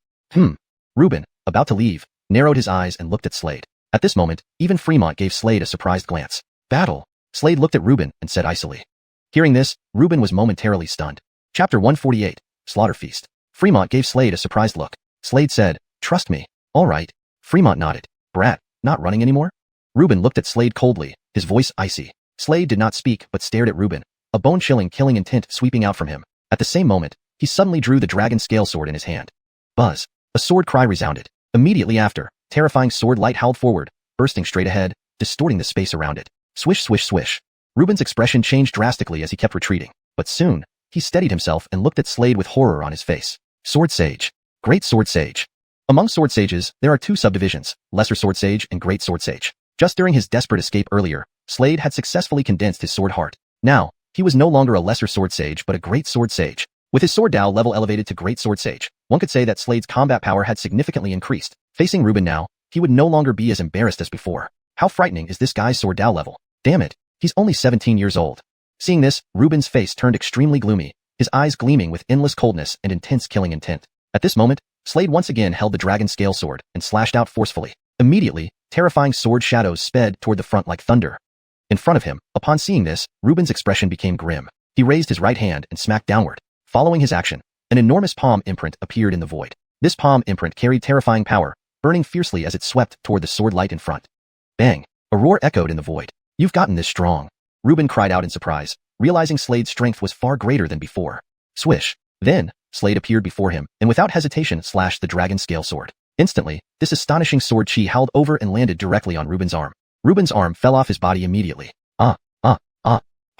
Reuben, about to leave, narrowed his eyes and looked at Slade. At this moment, even Fremont gave Slade a surprised glance. Battle. Slade looked at Reuben and said icily. Hearing this, Reuben was momentarily stunned. Chapter 148, Slaughter Feast. Fremont gave Slade a surprised look. Slade said, trust me. All right. Fremont nodded. Brat, not running anymore? Reuben looked at Slade coldly, his voice icy. Slade did not speak but stared at Reuben, a bone-chilling killing intent sweeping out from him. At the same moment, he suddenly drew the dragon scale sword in his hand. Buzz. A sword cry resounded. Immediately after, terrifying sword light howled forward, bursting straight ahead, distorting the space around it. Swish, swish, swish. Reuben's expression changed drastically as he kept retreating, but soon, he steadied himself and looked at Slade with horror on his face. Sword Sage. Great Sword Sage. Among Sword Sages, there are two subdivisions, Lesser Sword Sage and Great Sword Sage. Just during his desperate escape earlier, Slade had successfully condensed his sword heart. Now, he was no longer a Lesser Sword Sage but a Great Sword Sage. With his sword Dao level elevated to Great Sword Sage, one could say that Slade's combat power had significantly increased. Facing Reuben now, he would no longer be as embarrassed as before. How frightening is this guy's sword Dao level? Damn it, he's only 17 years old. Seeing this, Reuben's face turned extremely gloomy, his eyes gleaming with endless coldness and intense killing intent. At this moment, Slade once again held the dragon scale sword and slashed out forcefully. Immediately, terrifying sword shadows sped toward the front like thunder. In front of him, upon seeing this, Reuben's expression became grim. He raised his right hand and smacked downward. Following his action, an enormous palm imprint appeared in the void. This palm imprint carried terrifying power, burning fiercely as it swept toward the sword light in front. Bang! A roar echoed in the void. You've gotten this strong. Reuben cried out in surprise, realizing Slade's strength was far greater than before. Swish! Then, Slade appeared before him, and without hesitation slashed the dragon scale sword. Instantly, this astonishing sword chi howled over and landed directly on Reuben's arm. Reuben's arm fell off his body immediately.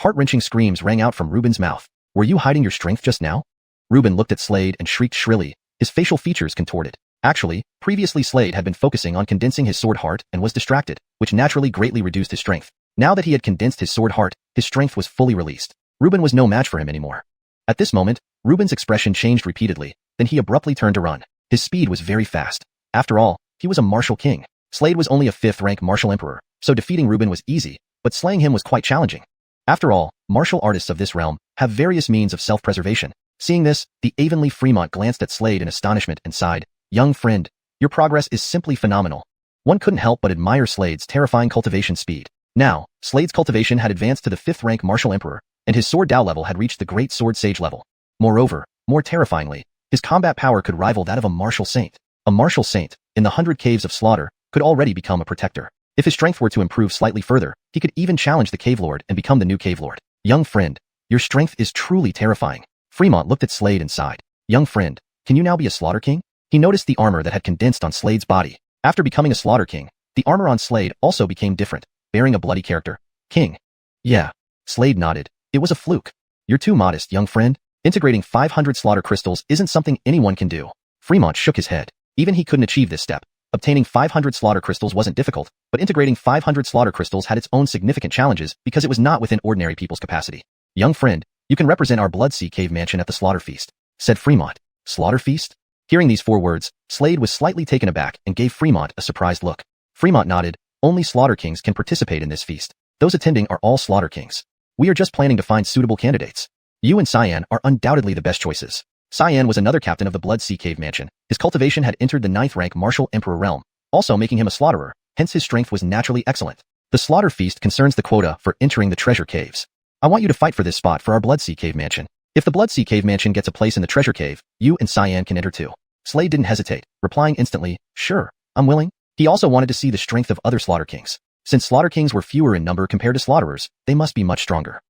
Heart-wrenching screams rang out from Reuben's mouth. Were you hiding your strength just now? Reuben looked at Slade and shrieked shrilly, his facial features contorted. Actually, previously Slade had been focusing on condensing his sword heart and was distracted, which naturally greatly reduced his strength. Now that he had condensed his sword heart, his strength was fully released. Reuben was no match for him anymore. At this moment, Reuben's expression changed repeatedly, then he abruptly turned to run. His speed was very fast. After all, he was a martial king. Slade was only a 5th-rank martial emperor, so defeating Reuben was easy, but slaying him was quite challenging. After all, martial artists of this realm have various means of self-preservation. Seeing this, the Avonlea Fremont glanced at Slade in astonishment and sighed, "Young friend, your progress is simply phenomenal." One couldn't help but admire Slade's terrifying cultivation speed. Now, Slade's cultivation had advanced to the 5th rank Martial Emperor, and his Sword Dao level had reached the Great Sword Sage level. Moreover, more terrifyingly, his combat power could rival that of a martial saint. A martial saint, in the 100 Caves of Slaughter, could already become a protector. If his strength were to improve slightly further, he could even challenge the Cave Lord and become the new Cave Lord. Young friend, your strength is truly terrifying. Fremont looked at Slade and sighed. Young friend, can you now be a Slaughter King? He noticed the armor that had condensed on Slade's body. After becoming a Slaughter King, the armor on Slade also became different, bearing a bloody character. King. Yeah. Slade nodded. It was a fluke. You're too modest, young friend. Integrating 500 slaughter crystals isn't something anyone can do. Fremont shook his head. Even he couldn't achieve this step. Obtaining 500 slaughter crystals wasn't difficult, but integrating 500 slaughter crystals had its own significant challenges because it was not within ordinary people's capacity. Young friend, you can represent our Bloodsea Cave mansion at the Slaughter Feast, said Fremont. Slaughter Feast? Hearing these 4 words, Slade was slightly taken aback and gave Fremont a surprised look. Fremont nodded. Only Slaughter Kings can participate in this feast. Those attending are all Slaughter Kings. We are just planning to find suitable candidates. You and Xian are undoubtedly the best choices. Xian was another captain of the Bloodsea Cave mansion. His cultivation had entered the 9th rank Martial Emperor realm, also making him a slaughterer, hence his strength was naturally excellent. The Slaughter Feast concerns the quota for entering the treasure caves. I want you to fight for this spot for our Bloodsea Cave mansion. If the Bloodsea Cave mansion gets a place in the treasure cave, you and Xian can enter too. Slade didn't hesitate, replying instantly, sure, I'm willing. He also wanted to see the strength of other Slaughter Kings. Since Slaughter Kings were fewer in number compared to slaughterers, they must be much stronger.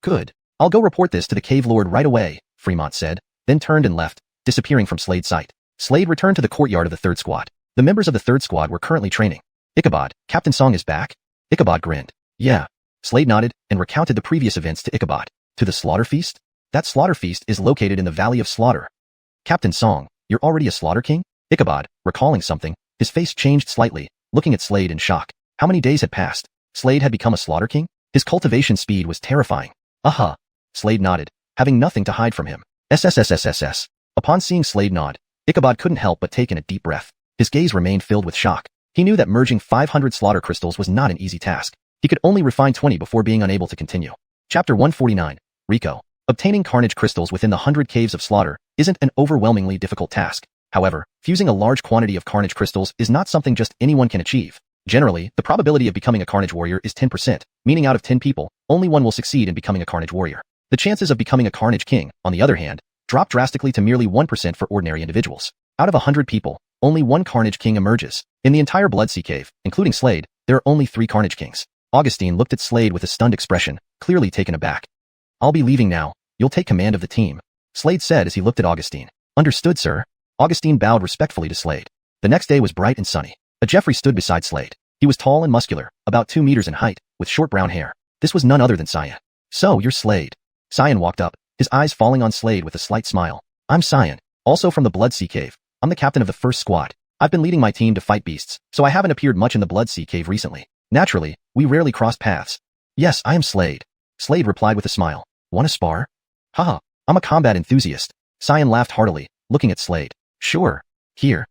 Good. I'll go report this to the Cave Lord right away, Fremont said, then turned and left, disappearing from Slade's sight. Slade returned to the courtyard of the 3rd Squad. The members of the 3rd Squad were currently training. Ichabod, Captain Song is back? Ichabod grinned. Yeah. Slade nodded and recounted the previous events to Ichabod. To the Slaughter Feast? That Slaughter Feast is located in the Valley of Slaughter. Captain Song, you're already a Slaughter King? Ichabod, recalling something, his face changed slightly, looking at Slade in shock. How many days had passed? Slade had become a Slaughter King? His cultivation speed was terrifying. Aha. Slade nodded, having nothing to hide from him. SSSSSS. Upon seeing Slade nod, Ichabod couldn't help but take in a deep breath. His gaze remained filled with shock. He knew that merging 500 slaughter crystals was not an easy task. He could only refine 20 before being unable to continue. Chapter 149. Rico. Obtaining carnage crystals within the 100 Caves of Slaughter isn't an overwhelmingly difficult task. However, fusing a large quantity of carnage crystals is not something just anyone can achieve. Generally, the probability of becoming a carnage warrior is 10%, meaning out of 10 people, only one will succeed in becoming a carnage warrior. The chances of becoming a carnage king, on the other hand, drop drastically to merely 1% for ordinary individuals. Out of 100 people, only one carnage king emerges. In the entire Bloodsea Cave, including Slade, there are only 3 carnage kings. Augustine looked at Slade with a stunned expression, clearly taken aback. I'll be leaving now. You'll take command of the team, Slade said as he looked at Augustine. Understood, sir. Augustine bowed respectfully to Slade. The next day was bright and sunny. A Jeffrey stood beside Slade. He was tall and muscular, about 2 meters in height, with short brown hair. This was none other than Xian. So, you're Slade. Xian walked up, his eyes falling on Slade with a slight smile. I'm Xian, also from the Bloodsea Cave. I'm the captain of the 1st Squad. I've been leading my team to fight beasts, so I haven't appeared much in the Bloodsea Cave recently. Naturally, we rarely crossed paths. Yes, I am Slade. Slade replied with a smile. Wanna spar? Haha, I'm a combat enthusiast. Xian laughed heartily, looking at Slade. Sure. Here.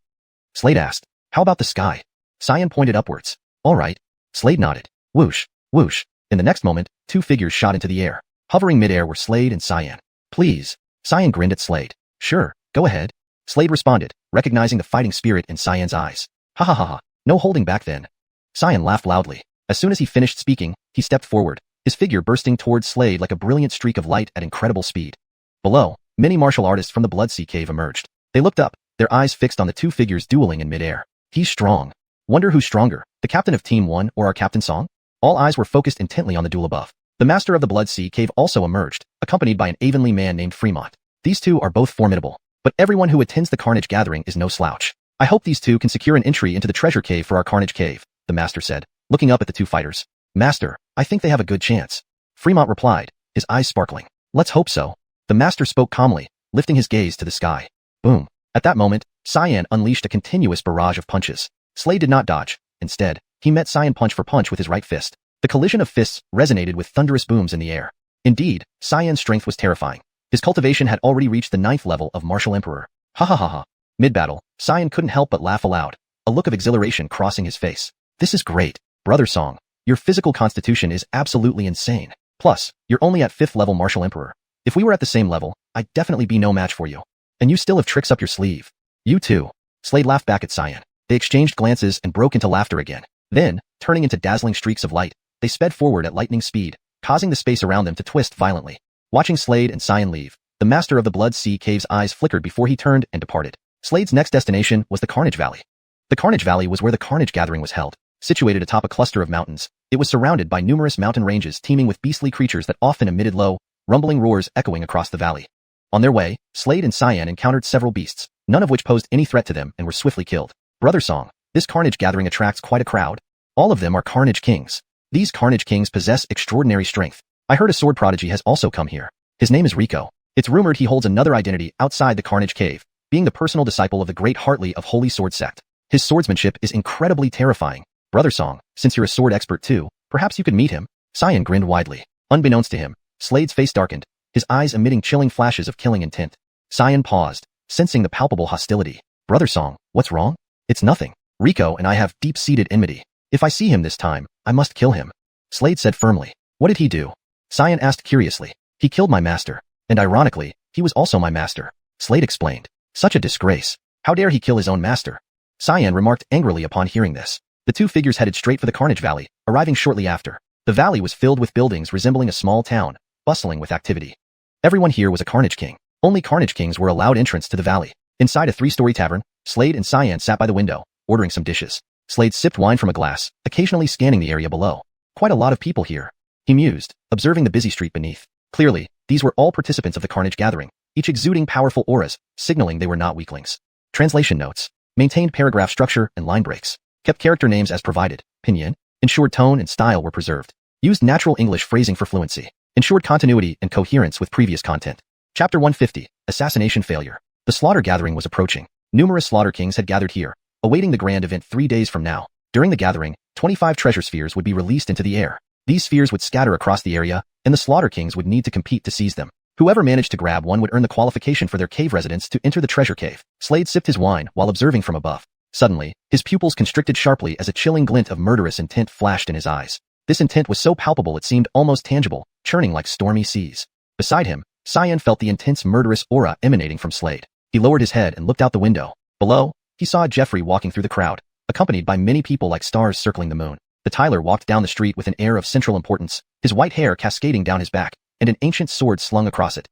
Slade asked, how about the sky? Xian pointed upwards. All right. Slade nodded. Whoosh, whoosh. In the next moment, 2 figures shot into the air. Hovering midair were Slade and Xian. Please. Xian grinned at Slade. Sure, go ahead. Slade responded, recognizing the fighting spirit in Xian's eyes. Ha ha ha ha, no holding back then. Xian laughed loudly. As soon as he finished speaking, he stepped forward, his figure bursting towards Slade like a brilliant streak of light at incredible speed. Below, many martial artists from the Bloodsea Cave emerged. They looked up, their eyes fixed on the 2 figures dueling in midair. He's strong. Wonder who's stronger, the captain of Team 1 or our Captain Song? All eyes were focused intently on the duel above. The master of the Bloodsea Cave also emerged, accompanied by an Avonlea man named Fremont. These 2 are both formidable, but everyone who attends the Carnage Gathering is no slouch. I hope these 2 can secure an entry into the treasure cave for our Carnage Cave, the master said, looking up at the 2 fighters. Master, I think they have a good chance. Fremont replied, his eyes sparkling. Let's hope so. The master spoke calmly, lifting his gaze to the sky. Boom. At that moment, Xian unleashed a continuous barrage of punches. Slade did not dodge. Instead, he met Xian punch for punch with his right fist. The collision of fists resonated with thunderous booms in the air. Indeed, Xian's strength was terrifying. His cultivation had already reached the 9th level of Martial Emperor. Ha ha ha ha. Mid-battle, Xian couldn't help but laugh aloud, a look of exhilaration crossing his face. This is great. Brother Song, your physical constitution is absolutely insane. Plus, you're only at 5th level Martial Emperor. If we were at the same level, I'd definitely be no match for you. And you still have tricks up your sleeve. You too. Slade laughed back at Xian. They exchanged glances and broke into laughter again. Then, turning into dazzling streaks of light, they sped forward at lightning speed, causing the space around them to twist violently. Watching Slade and Xian leave, the master of the Blood Sea Cave's eyes flickered before he turned and departed. Slade's next destination was the Carnage Valley. The Carnage Valley was where the Carnage Gathering was held. Situated atop a cluster of mountains, it was surrounded by numerous mountain ranges teeming with beastly creatures that often emitted low, rumbling roars echoing across the valley. On their way, Slade and Xian encountered several beasts, none of which posed any threat to them and were swiftly killed. Brother Song, this Carnage Gathering attracts quite a crowd. All of them are Carnage Kings. These Carnage Kings possess extraordinary strength. I heard a sword prodigy has also come here. His name is Rico. It's rumored he holds another identity outside the Carnage Cave, being the personal disciple of the great Hartley of Holy Sword Sect. His swordsmanship is incredibly terrifying. Brother Song, since you're a sword expert too, perhaps you could meet him. Xian grinned widely. Unbeknownst to him, Slade's face darkened, his eyes emitting chilling flashes of killing intent. Xian paused, sensing the palpable hostility. Brother Song, what's wrong? It's nothing. Rico and I have deep-seated enmity. If I see him this time, I must kill him. Slade said firmly. What did he do? Xian asked curiously. He killed my master. And ironically, he was also my master. Slade explained. Such a disgrace. How dare he kill his own master? Xian remarked angrily upon hearing this. The two figures headed straight for the Carnage Valley, arriving shortly after. The valley was filled with buildings resembling a small town, bustling with activity. Everyone here was a Carnage King. Only Carnage Kings were allowed entrance to the valley. Inside a three-story tavern, Slade and Xian sat by the window, ordering some dishes. Slade sipped wine from a glass, occasionally scanning the area below. Quite a lot of people here. He mused, observing the busy street beneath. Clearly, these were all participants of the Carnage Gathering, each exuding powerful auras, signaling they were not weaklings. Translation notes. Maintained paragraph structure and line breaks. Kept character names as provided. Pinyin. Ensured tone and style were preserved. Used natural English phrasing for fluency. Ensured continuity and coherence with previous content. Chapter 150. Assassination Failure. The Slaughter Gathering was approaching. Numerous Slaughter Kings had gathered here, awaiting the grand event 3 days from now. During the gathering, 25 treasure spheres would be released into the air. These spheres would scatter across the area, and the Slaughter Kings would need to compete to seize them. Whoever managed to grab one would earn the qualification for their cave residence to enter the treasure cave. Slade sipped his wine while observing from above. Suddenly, his pupils constricted sharply as a chilling glint of murderous intent flashed in his eyes. This intent was so palpable it seemed almost tangible, churning like stormy seas. Beside him, Xian felt the intense murderous aura emanating from Slade. He lowered his head and looked out the window. Below, he saw Jeffrey walking through the crowd, accompanied by many people like stars circling the moon. The Tyler walked down the street with an air of central importance, his white hair cascading down his back, and an ancient sword slung across it.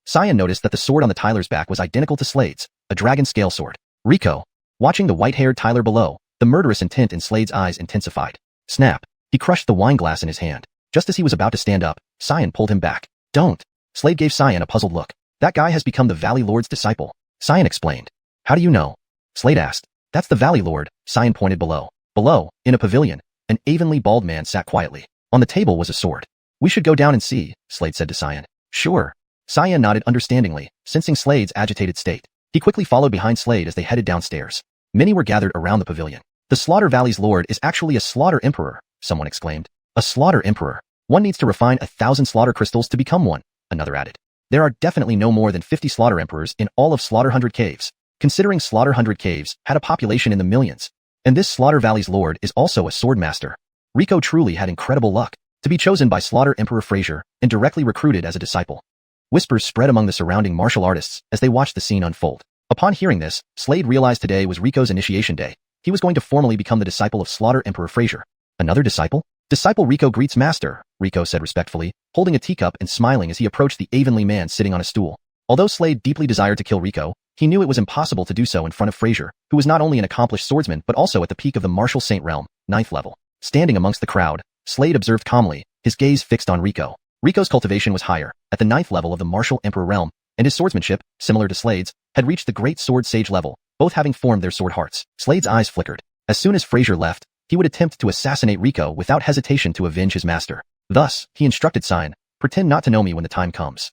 Xian noticed that the sword on the Tyler's back was identical to Slade's, a dragon scale sword. Rico. Watching the white-haired Tyler below, the murderous intent in Slade's eyes intensified. Snap. He crushed the wine glass in his hand. Just as he was about to stand up, Xian pulled him back. Don't. Slade gave Xian a puzzled look. That guy has become the Valley Lord's disciple. Xian explained. How do you know? Slade asked. That's the Valley Lord, Xian pointed below. Below, in a pavilion, an evenly bald man sat quietly. On the table was a sword. We should go down and see, Slade said to Xian. Sure. Xian nodded understandingly, sensing Slade's agitated state. He quickly followed behind Slade as they headed downstairs. Many were gathered around the pavilion. The Slaughter Valley's lord is actually a Slaughter Emperor, someone exclaimed. A Slaughter Emperor. One needs to refine 1,000 slaughter crystals to become one, another added. There are definitely no more than 50 Slaughter Emperors in all of Slaughter 100 Caves, considering Slaughter 100 Caves had a population in the millions. And this Slaughter Valley's lord is also a sword master. Rico truly had incredible luck to be chosen by Slaughter Emperor Frazier and directly recruited as a disciple. Whispers spread among the surrounding martial artists as they watched the scene unfold. Upon hearing this, Slade realized today was Rico's initiation day. He was going to formally become the disciple of Slaughter Emperor Frazier. Another disciple? Disciple Rico greets master, Rico said respectfully, holding a teacup and smiling as he approached the Avonlea man sitting on a stool. Although Slade deeply desired to kill Rico, he knew it was impossible to do so in front of Frazier, who was not only an accomplished swordsman but also at the peak of the martial saint realm, 9th level. Standing amongst the crowd, Slade observed calmly, his gaze fixed on Rico. Rico's cultivation was higher, at the 9th level of the martial emperor realm, and his swordsmanship, similar to Slade's, had reached the great sword sage level, both having formed their sword hearts. Slade's eyes flickered. As soon as Frazier left, he would attempt to assassinate Rico without hesitation to avenge his master. Thus, he instructed Xian, pretend not to know me when the time comes.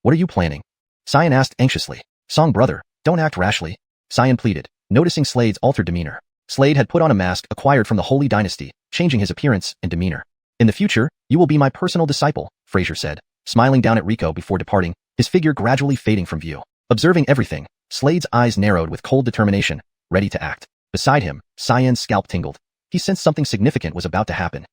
What are you planning? Xian asked anxiously. Song brother, don't act rashly. Xian pleaded, noticing Slade's altered demeanor. Slade had put on a mask acquired from the Holy Dynasty, changing his appearance and demeanor. In the future, you will be my personal disciple, Frazier said, smiling down at Rico before departing, his figure gradually fading from view. Observing everything, Slade's eyes narrowed with cold determination, ready to act. Beside him, Xian's scalp tingled. He sensed something significant was about to happen.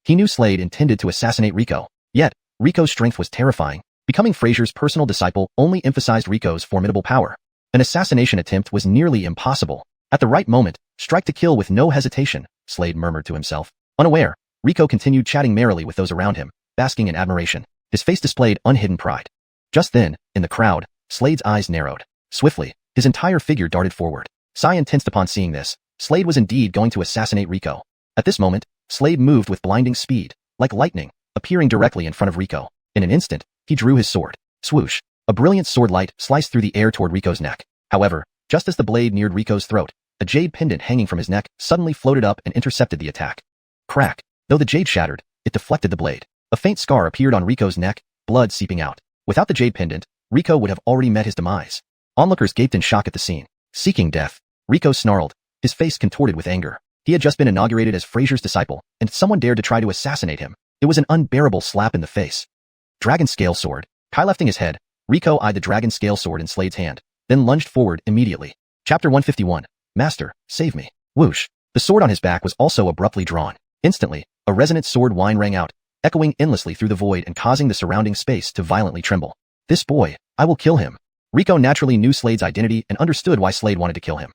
He knew Slade intended to assassinate Rico, yet, Rico's strength was terrifying. Becoming Fraser's personal disciple only emphasized Rico's formidable power. An assassination attempt was nearly impossible. At the right moment, strike to kill with no hesitation, Slade murmured to himself. Unaware, Rico continued chatting merrily with those around him, basking in admiration. His face displayed unhidden pride. Just then, in the crowd, Slade's eyes narrowed. Swiftly, his entire figure darted forward. Xiuxian tensed upon seeing this. Slade was indeed going to assassinate Rico. At this moment, Slade moved with blinding speed, like lightning, appearing directly in front of Rico. In an instant, he drew his sword. Swoosh! A brilliant sword light sliced through the air toward Rico's neck. However, just as the blade neared Rico's throat, a jade pendant hanging from his neck suddenly floated up and intercepted the attack. Crack! Though the jade shattered, it deflected the blade. A faint scar appeared on Rico's neck, blood seeping out. Without the jade pendant, Rico would have already met his demise. Onlookers gaped in shock at the scene. Seeking death, Rico snarled, his face contorted with anger. He had just been inaugurated as Fraser's disciple, and someone dared to try to assassinate him. It was an unbearable slap in the face. Dragon Scale Sword. Lifting his head, Rico eyed the Dragon Scale Sword in Slade's hand, then lunged forward immediately. Chapter 151. Master, save me. Whoosh. The sword on his back was also abruptly drawn. Instantly, a resonant sword whine rang out, echoing endlessly through the void and causing the surrounding space to violently tremble. This boy, I will kill him. Rico naturally knew Slade's identity and understood why Slade wanted to kill him.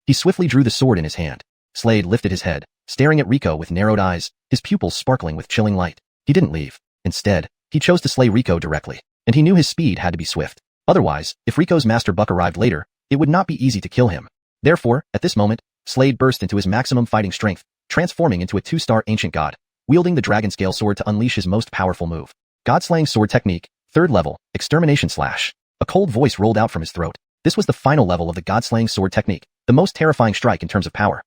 He swiftly drew the sword in his hand. Slade lifted his head, staring at Rico with narrowed eyes, his pupils sparkling with chilling light. He didn't leave. Instead, he chose to slay Rico directly, and he knew his speed had to be swift. Otherwise, if Rico's master Buck arrived later, it would not be easy to kill him. Therefore, at this moment, Slade burst into his maximum fighting strength, transforming into a 2-star ancient god, wielding the Dragon Scale Sword to unleash his most powerful move. God-slaying sword technique, 3rd level, extermination slash. A cold voice rolled out from his throat. This was the final level of the God-slaying sword technique, the most terrifying strike in terms of power.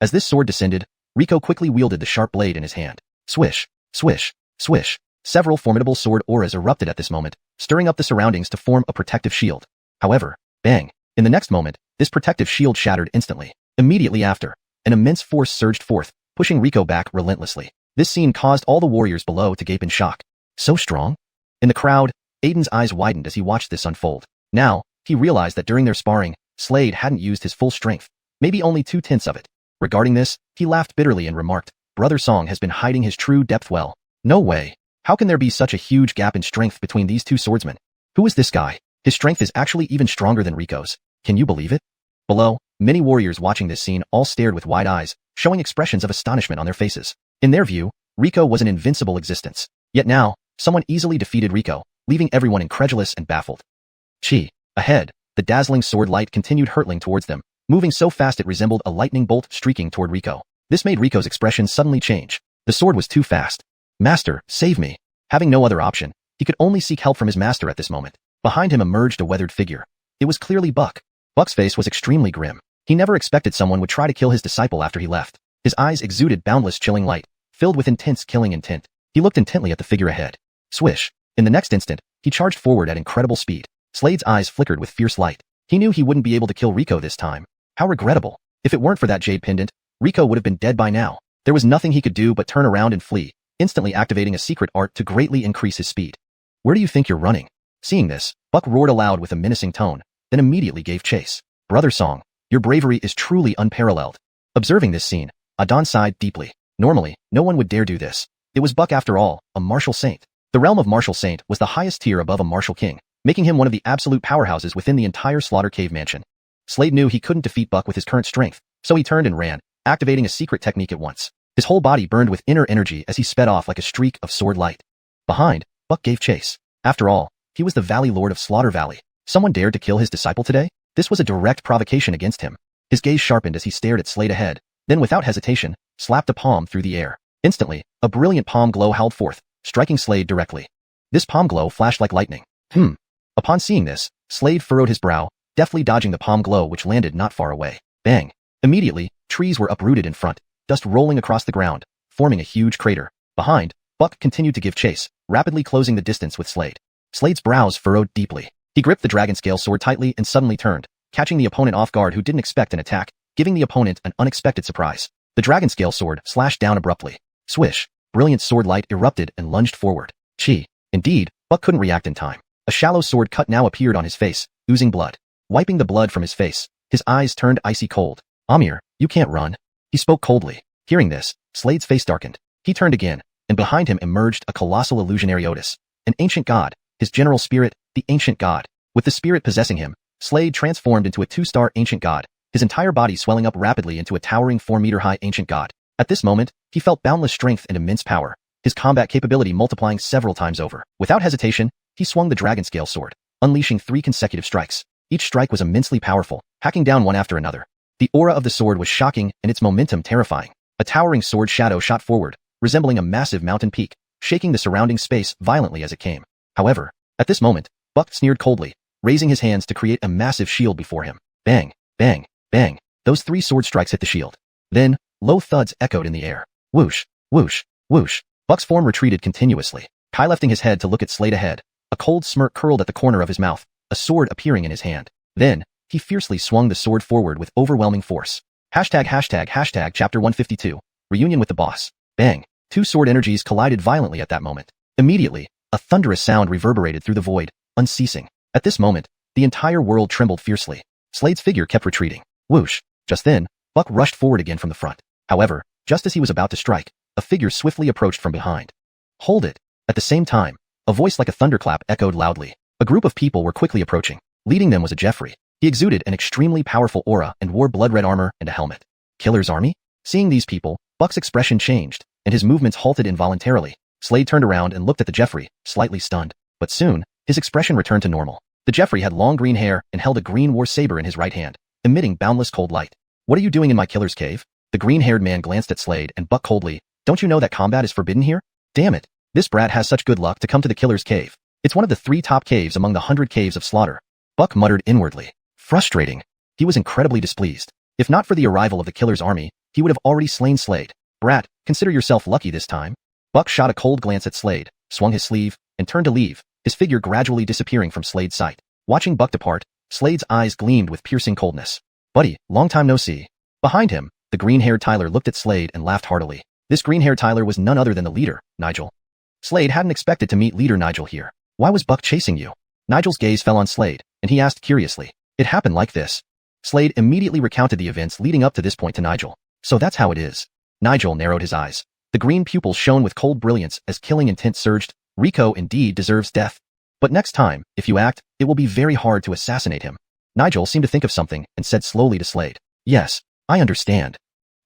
As this sword descended, Rico quickly wielded the sharp blade in his hand. Swish, swish, swish. Several formidable sword auras erupted at this moment, stirring up the surroundings to form a protective shield. However, bang! In the next moment, this protective shield shattered instantly. Immediately after, an immense force surged forth, pushing Rico back relentlessly. This scene caused all the warriors below to gape in shock. So strong? In the crowd, Aiden's eyes widened as he watched this unfold. Now, he realized that during their sparring, Slade hadn't used his full strength, maybe only 2/10 of it. Regarding this, he laughed bitterly and remarked, Brother Song has been hiding his true depth well. No way. How can there be such a huge gap in strength between these two swordsmen? Who is this guy? His strength is actually even stronger than Rico's. Can you believe it? Below, many warriors watching this scene all stared with wide eyes, showing expressions of astonishment on their faces. In their view, Rico was an invincible existence. Yet now, someone easily defeated Rico, leaving everyone incredulous and baffled. Ahead, the dazzling sword light continued hurtling towards them, moving so fast it resembled a lightning bolt streaking toward Rico. This made Rico's expression suddenly change. The sword was too fast. Master, save me. Having no other option, he could only seek help from his master at this moment. Behind him emerged a weathered figure. It was clearly Buck. Buck's face was extremely grim. He never expected someone would try to kill his disciple after he left. His eyes exuded boundless chilling light, filled with intense killing intent. He looked intently at the figure ahead. Swish. In the next instant, he charged forward at incredible speed. Slade's eyes flickered with fierce light. He knew he wouldn't be able to kill Rico this time. How regrettable. If it weren't for that jade pendant, Rico would have been dead by now. There was nothing he could do but turn around and flee, instantly activating a secret art to greatly increase his speed. Where do you think you're running? Seeing this, Buck roared aloud with a menacing tone, then immediately gave chase. Brother Song, your bravery is truly unparalleled. Observing this scene, Adon sighed deeply. Normally, no one would dare do this. It was Buck after all, a martial saint. The realm of martial saint was the highest tier above a martial king, making him one of the absolute powerhouses within the entire Slaughter Cave mansion. Slade knew he couldn't defeat Buck with his current strength, so he turned and ran, activating a secret technique at once. His whole body burned with inner energy as he sped off like a streak of sword light. Behind, Buck gave chase. After all, he was the Valley Lord of Slaughter Valley. Someone dared to kill his disciple today? This was a direct provocation against him. His gaze sharpened as he stared at Slade ahead, then without hesitation, slapped a palm through the air. Instantly, a brilliant palm glow howled forth, striking Slade directly. This palm glow flashed like lightning. Upon seeing this, Slade furrowed his brow, deftly dodging the palm glow which landed not far away. Bang! Immediately, trees were uprooted in front, dust rolling across the ground, forming a huge crater. Behind, Buck continued to give chase, rapidly closing the distance with Slade. Slade's brows furrowed deeply. He gripped the dragon scale sword tightly and suddenly turned, catching the opponent off guard who didn't expect an attack, giving the opponent an unexpected surprise. The dragon scale sword slashed down abruptly. Swish! Brilliant sword light erupted and lunged forward. Indeed, Buck couldn't react in time. A shallow sword cut now appeared on his face, oozing blood. Wiping the blood from his face, his eyes turned icy cold. Amir, you can't run. He spoke coldly. Hearing this, Slade's face darkened. He turned again, and behind him emerged a colossal illusionary Otis, an ancient god, his general spirit, the ancient god. With the spirit possessing him, Slade transformed into a 2-star ancient god, his entire body swelling up rapidly into a towering 4-meter-high ancient god. At this moment, he felt boundless strength and immense power, his combat capability multiplying several times over. Without hesitation, he swung the dragon scale sword, unleashing 3 consecutive strikes. Each strike was immensely powerful, hacking down one after another. The aura of the sword was shocking and its momentum terrifying. A towering sword shadow shot forward, resembling a massive mountain peak, shaking the surrounding space violently as it came. However, at this moment, Buck sneered coldly, raising his hands to create a massive shield before him. Bang, bang, bang. Those 3 sword strikes hit the shield. Then, low thuds echoed in the air. Whoosh, whoosh, whoosh. Buck's form retreated continuously, high-lifting his head to look at Slade ahead. A cold smirk curled at the corner of his mouth, a sword appearing in his hand. Then, he fiercely swung the sword forward with overwhelming force. ##### Chapter 152. Reunion with the boss. Bang. 2 sword energies collided violently at that moment. Immediately, a thunderous sound reverberated through the void, unceasing. At this moment, the entire world trembled fiercely. Slade's figure kept retreating. Whoosh. Just then, Buck rushed forward again from the front. However, just as he was about to strike, a figure swiftly approached from behind. Hold it. At the same time, a voice like a thunderclap echoed loudly. A group of people were quickly approaching. Leading them was a Jeffrey. He exuded an extremely powerful aura and wore blood-red armor and a helmet. Killer's army? Seeing these people, Buck's expression changed, and his movements halted involuntarily. Slade turned around and looked at the Jeffrey, slightly stunned. But soon, his expression returned to normal. The Jeffrey had long green hair and held a green war saber in his right hand, emitting boundless cold light. What are you doing in my killer's cave? The green-haired man glanced at Slade and Buck coldly. Don't you know that combat is forbidden here? Damn it. This brat has such good luck to come to the killer's cave. It's one of the 3 top caves among the 100 caves of slaughter. Buck muttered inwardly. Frustrating. He was incredibly displeased. If not for the arrival of the killer's army, he would have already slain Slade. Brat, consider yourself lucky this time. Buck shot a cold glance at Slade, swung his sleeve, and turned to leave, his figure gradually disappearing from Slade's sight. Watching Buck depart, Slade's eyes gleamed with piercing coldness. Buddy, long time no see. Behind him, the green-haired Tyler looked at Slade and laughed heartily. This green-haired Tyler was none other than the leader, Nigel. Slade hadn't expected to meet leader Nigel here. Why was Buck chasing you? Nigel's gaze fell on Slade, and he asked curiously. It happened like this. Slade immediately recounted the events leading up to this point to Nigel. So that's how it is. Nigel narrowed his eyes. The green pupils shone with cold brilliance as killing intent surged. Rico indeed deserves death. But next time, if you act, it will be very hard to assassinate him. Nigel seemed to think of something and said slowly to Slade. Yes, I understand.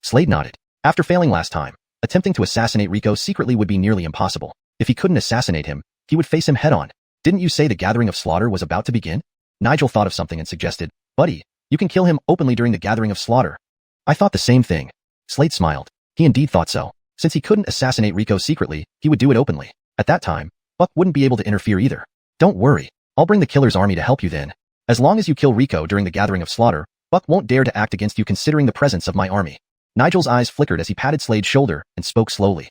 Slade nodded. After failing last time, attempting to assassinate Rico secretly would be nearly impossible. If he couldn't assassinate him, he would face him head-on. Didn't you say the gathering of slaughter was about to begin? Nigel thought of something and suggested, Buddy, you can kill him openly during the gathering of slaughter. I thought the same thing. Slade smiled. He indeed thought so. Since he couldn't assassinate Rico secretly, he would do it openly. At that time, Buck wouldn't be able to interfere either. Don't worry. I'll bring the killer's army to help you then. As long as you kill Rico during the gathering of slaughter, Buck won't dare to act against you considering the presence of my army. Nigel's eyes flickered as he patted Slade's shoulder and spoke slowly.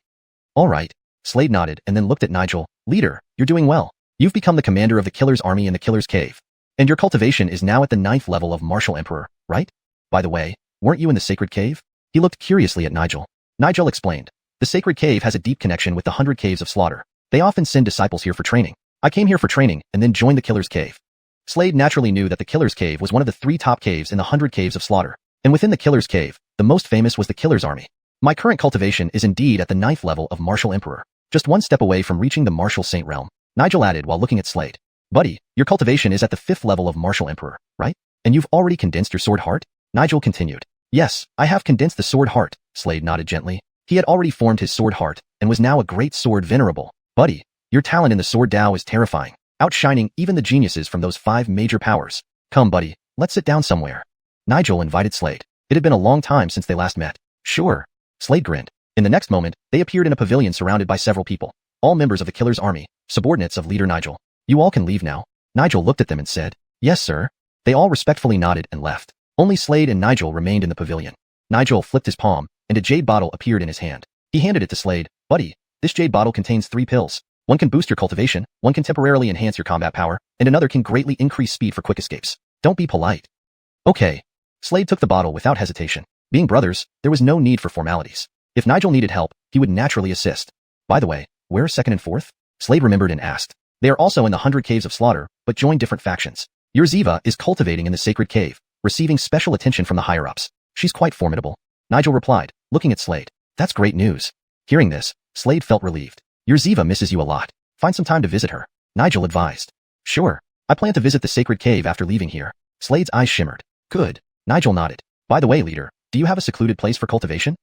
All right. Slade nodded and then looked at Nigel. Leader, you're doing well. You've become the commander of the killer's army in the killer's cave. And your cultivation is now at the 9th level of Martial Emperor, right? By the way, weren't you in the sacred cave? He looked curiously at Nigel. Nigel explained. The sacred cave has a deep connection with the 100 caves of slaughter. They often send disciples here for training. I came here for training and then joined the killer's cave. Slade naturally knew that the killer's cave was one of the 3 top caves in the 100 caves of slaughter. And within the killer's cave, the most famous was the killer's army. My current cultivation is indeed at the 9th level of Martial Emperor. Just one step away from reaching the Martial Saint realm. Nigel added while looking at Slade. Buddy, your cultivation is at the 5th level of Martial Emperor, right? And you've already condensed your sword heart? Nigel continued. Yes, I have condensed the sword heart, Slade nodded gently. He had already formed his sword heart, and was now a great sword venerable. Buddy, your talent in the sword Tao is terrifying, outshining even the geniuses from those 5 major powers. Come buddy, let's sit down somewhere. Nigel invited Slade. It had been a long time since they last met. Sure. Slade grinned. In the next moment, they appeared in a pavilion surrounded by several people, all members of the killer's army, subordinates of leader Nigel. You all can leave now. Nigel looked at them and said, Yes, sir. They all respectfully nodded and left. Only Slade and Nigel remained in the pavilion. Nigel flipped his palm, and a jade bottle appeared in his hand. He handed it to Slade. Buddy, this jade bottle contains 3 pills. One can boost your cultivation, one can temporarily enhance your combat power, and another can greatly increase speed for quick escapes. Don't be polite. Okay. Slade took the bottle without hesitation. Being brothers, there was no need for formalities. If Nigel needed help, he would naturally assist. By the way, where are 2nd and 4th? Slade remembered and asked. They are also in the 100 caves of slaughter, but join different factions. Your Ziva is cultivating in the sacred cave, receiving special attention from the higher-ups. She's quite formidable. Nigel replied, looking at Slade. That's great news. Hearing this, Slade felt relieved. Your Ziva misses you a lot. Find some time to visit her. Nigel advised. Sure. I plan to visit the sacred cave after leaving here. Slade's eyes shimmered. Good. Nigel nodded. By the way, leader, do you have a secluded place for cultivation?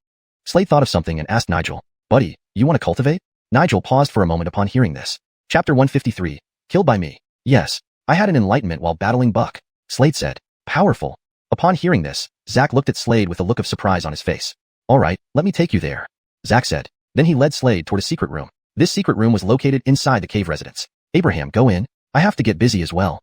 Slade thought of something and asked Nigel. Buddy, you want to cultivate? Nigel paused for a moment upon hearing this. Chapter 153. Killed by me. Yes. I had an enlightenment while battling Buck. Slade said. Powerful. Upon hearing this, Zack looked at Slade with a look of surprise on his face. All right, let me take you there. Zack said. Then he led Slade toward a secret room. This secret room was located inside the cave residence. Abraham, go in. I have to get busy as well.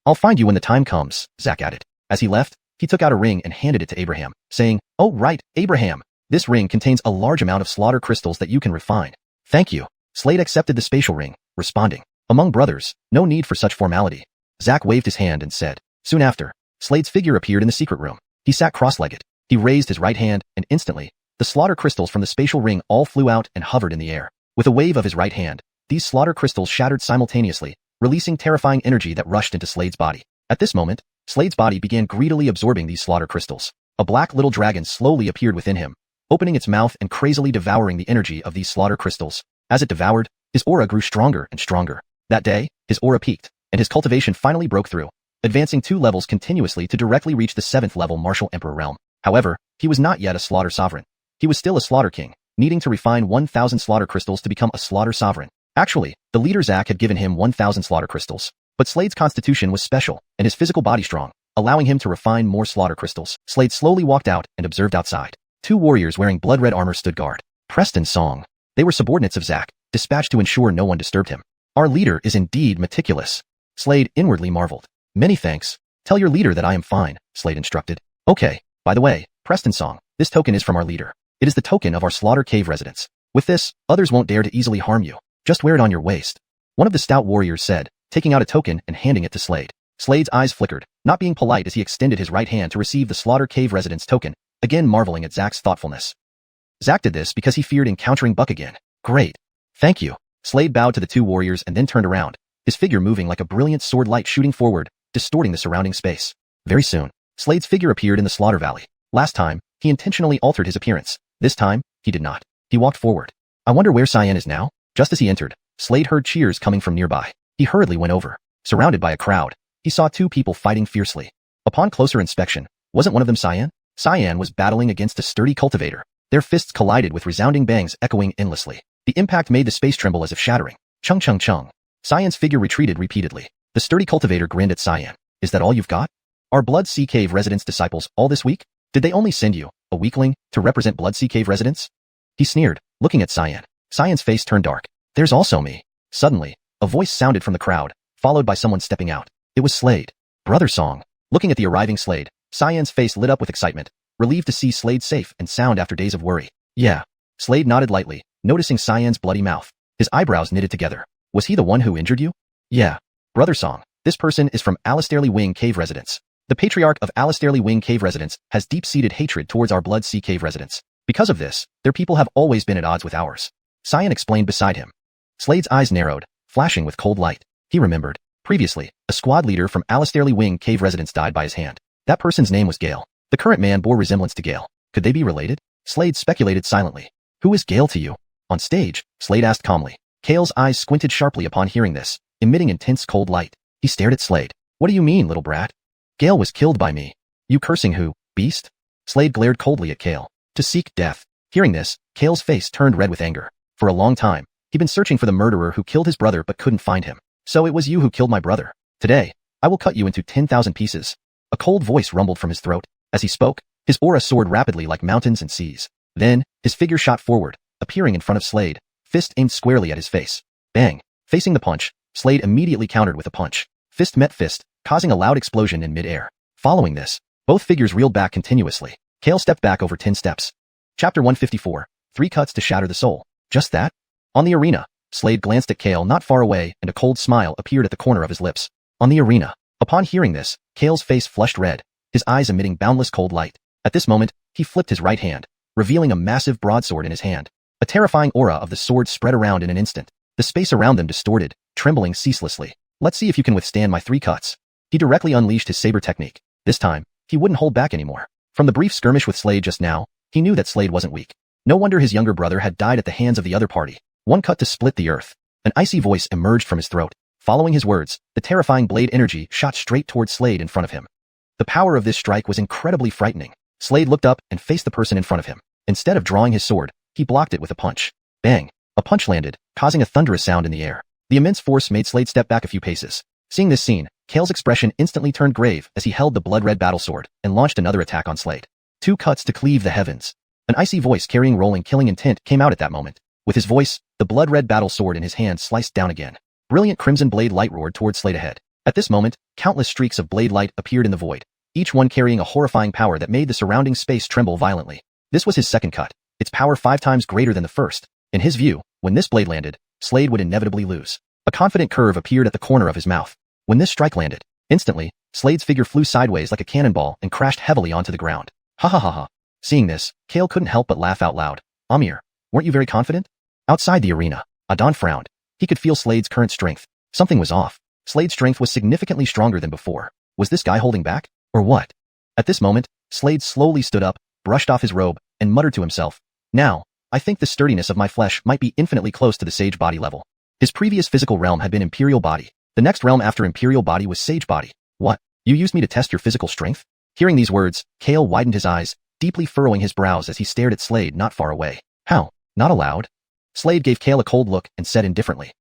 I'll find you when the time comes, Zack added. As he left, he took out a ring and handed it to Abraham, saying, Oh right, Abraham. This ring contains a large amount of slaughter crystals that you can refine. Thank you. Slade accepted the spatial ring, responding. Among brothers, no need for such formality. Zack waved his hand and said. Soon after, Slade's figure appeared in the secret room. He sat cross-legged. He raised his right hand, and instantly, the slaughter crystals from the spatial ring all flew out and hovered in the air. With a wave of his right hand, these slaughter crystals shattered simultaneously, releasing terrifying energy that rushed into Slade's body. At this moment, Slade's body began greedily absorbing these slaughter crystals. A black little dragon slowly appeared within him, opening its mouth and crazily devouring the energy of these slaughter crystals. As it devoured, his aura grew stronger and stronger. That day, his aura peaked, and his cultivation finally broke through, advancing 2 levels continuously to directly reach the 7th level Martial Emperor realm. However, he was not yet a slaughter sovereign. He was still a slaughter king, needing to refine 1,000 slaughter crystals to become a slaughter sovereign. Actually, the leader Zack had given him 1,000 slaughter crystals, but Slade's constitution was special and his physical body strong, allowing him to refine more slaughter crystals. Slade slowly walked out and observed outside. 2 warriors wearing blood-red armor stood guard. Preston Song. They were subordinates of Zack, dispatched to ensure no one disturbed him. Our leader is indeed meticulous. Slade inwardly marveled. Many thanks. Tell your leader that I am fine, Slade instructed. Okay, by the way, Preston Song, this token is from our leader. It is the token of our slaughter cave residence. With this, others won't dare to easily harm you. Just wear it on your waist. One of the stout warriors said, taking out a token and handing it to Slade. Slade's eyes flickered, not being polite as he extended his right hand to receive the slaughter cave residence token, again marveling at Zack's thoughtfulness. Zack did this because he feared encountering Buck again. Great. Thank you. Slade bowed to the 2 warriors and then turned around, his figure moving like a brilliant sword light shooting forward, distorting the surrounding space. Very soon, Slade's figure appeared in the slaughter valley. Last time, he intentionally altered his appearance. This time, he did not. He walked forward. I wonder where Xiuxian is now? Just as he entered, Slade heard cheers coming from nearby. He hurriedly went over. Surrounded by a crowd, he saw 2 people fighting fiercely. Upon closer inspection, wasn't one of them Xiuxian? Xiuxian was battling against a sturdy cultivator. Their fists collided with resounding bangs echoing endlessly. The impact made the space tremble as if shattering. Chung chung chung. Xiuxian's figure retreated repeatedly. The sturdy cultivator grinned at Xiuxian. Is that all you've got? Are Blood Sea Cave residents disciples all this week? Did they only send you, a weakling, to represent Blood Sea Cave residents? He sneered, looking at Xiuxian. Xiuxian's face turned dark. There's also me. Suddenly, a voice sounded from the crowd, followed by someone stepping out. It was Slade. Brother Song. Looking at the arriving Slade, Xiuxian's face lit up with excitement, relieved to see Slade safe and sound after days of worry. Yeah. Slade nodded lightly, noticing Xiuxian's bloody mouth. His eyebrows knitted together. Was he the one who injured you? Yeah. Brother Song. This person is from Alistairly Wing Cave residence. The patriarch of Alistairly Wing Cave residence has deep-seated hatred towards our Blood Sea Cave residents. Because of this, their people have always been at odds with ours. Xiuxian explained beside him. Slade's eyes narrowed, flashing with cold light. He remembered. Previously, a squad leader from Alistairly Wing Cave residence died by his hand. That person's name was Gale. The current man bore resemblance to Gale. Could they be related? Slade speculated silently. Who is Gale to you? On stage, Slade asked calmly. Gale's eyes squinted sharply upon hearing this, emitting intense cold light. He stared at Slade. What do you mean, little brat? Gale was killed by me. You cursing who, beast? Slade glared coldly at Gale. To seek death. Hearing this, Gale's face turned red with anger. For a long time, he'd been searching for the murderer who killed his brother but couldn't find him. So it was you who killed my brother. Today, I will cut you into 10,000 pieces. A cold voice rumbled from his throat. As he spoke, his aura soared rapidly like mountains and seas. Then, his figure shot forward, appearing in front of Slade, fist aimed squarely at his face. Bang! Facing the punch, Slade immediately countered with a punch. Fist met fist, causing a loud explosion in mid-air. Following this, both figures reeled back continuously. Gale stepped back over 10 steps. Chapter 154. 3 cuts to shatter the soul. Just that? On the arena, Slade glanced at Gale not far away and a cold smile appeared at the corner of his lips. On the arena. Upon hearing this, Gale's face flushed red, his eyes emitting boundless cold light. At this moment, he flipped his right hand, revealing a massive broadsword in his hand. A terrifying aura of the sword spread around in an instant. The space around them distorted, trembling ceaselessly. Let's see if you can withstand my 3 cuts. He directly unleashed his saber technique. This time, he wouldn't hold back anymore. From the brief skirmish with Slade just now, he knew that Slade wasn't weak. No wonder his younger brother had died at the hands of the other party. 1 cut to split the earth. An icy voice emerged from his throat. Following his words, the terrifying blade energy shot straight towards Slade in front of him. The power of this strike was incredibly frightening. Slade looked up and faced the person in front of him. Instead of drawing his sword, he blocked it with a punch. Bang! A punch landed, causing a thunderous sound in the air. The immense force made Slade step back a few paces. Seeing this scene, Kale's expression instantly turned grave as he held the blood-red battle sword and launched another attack on Slade. 2 cuts to cleave the heavens. An icy voice carrying rolling killing intent came out at that moment. With his voice, the blood-red battle sword in his hand sliced down again. Brilliant crimson blade light roared towards Slade ahead. At this moment, countless streaks of blade light appeared in the void, each one carrying a horrifying power that made the surrounding space tremble violently. This was his second cut, its power 5 times greater than the first. In his view, when this blade landed, Slade would inevitably lose. A confident curve appeared at the corner of his mouth. When this strike landed, instantly, Slade's figure flew sideways like a cannonball and crashed heavily onto the ground. Ha ha ha ha. Seeing this, Kale couldn't help but laugh out loud. Amir, weren't you very confident? Outside the arena, Adon frowned. He could feel Slade's current strength. Something was off. Slade's strength was significantly stronger than before. Was this guy holding back? Or what? At this moment, Slade slowly stood up, brushed off his robe, and muttered to himself. Now, I think the sturdiness of my flesh might be infinitely close to the sage body level. His previous physical realm had been Imperial body. The next realm after Imperial body was Sage body. What? You used me to test your physical strength? Hearing these words, Kale widened his eyes, deeply furrowing his brows as he stared at Slade not far away. How? Not allowed? Slade gave Kale a cold look and said indifferently.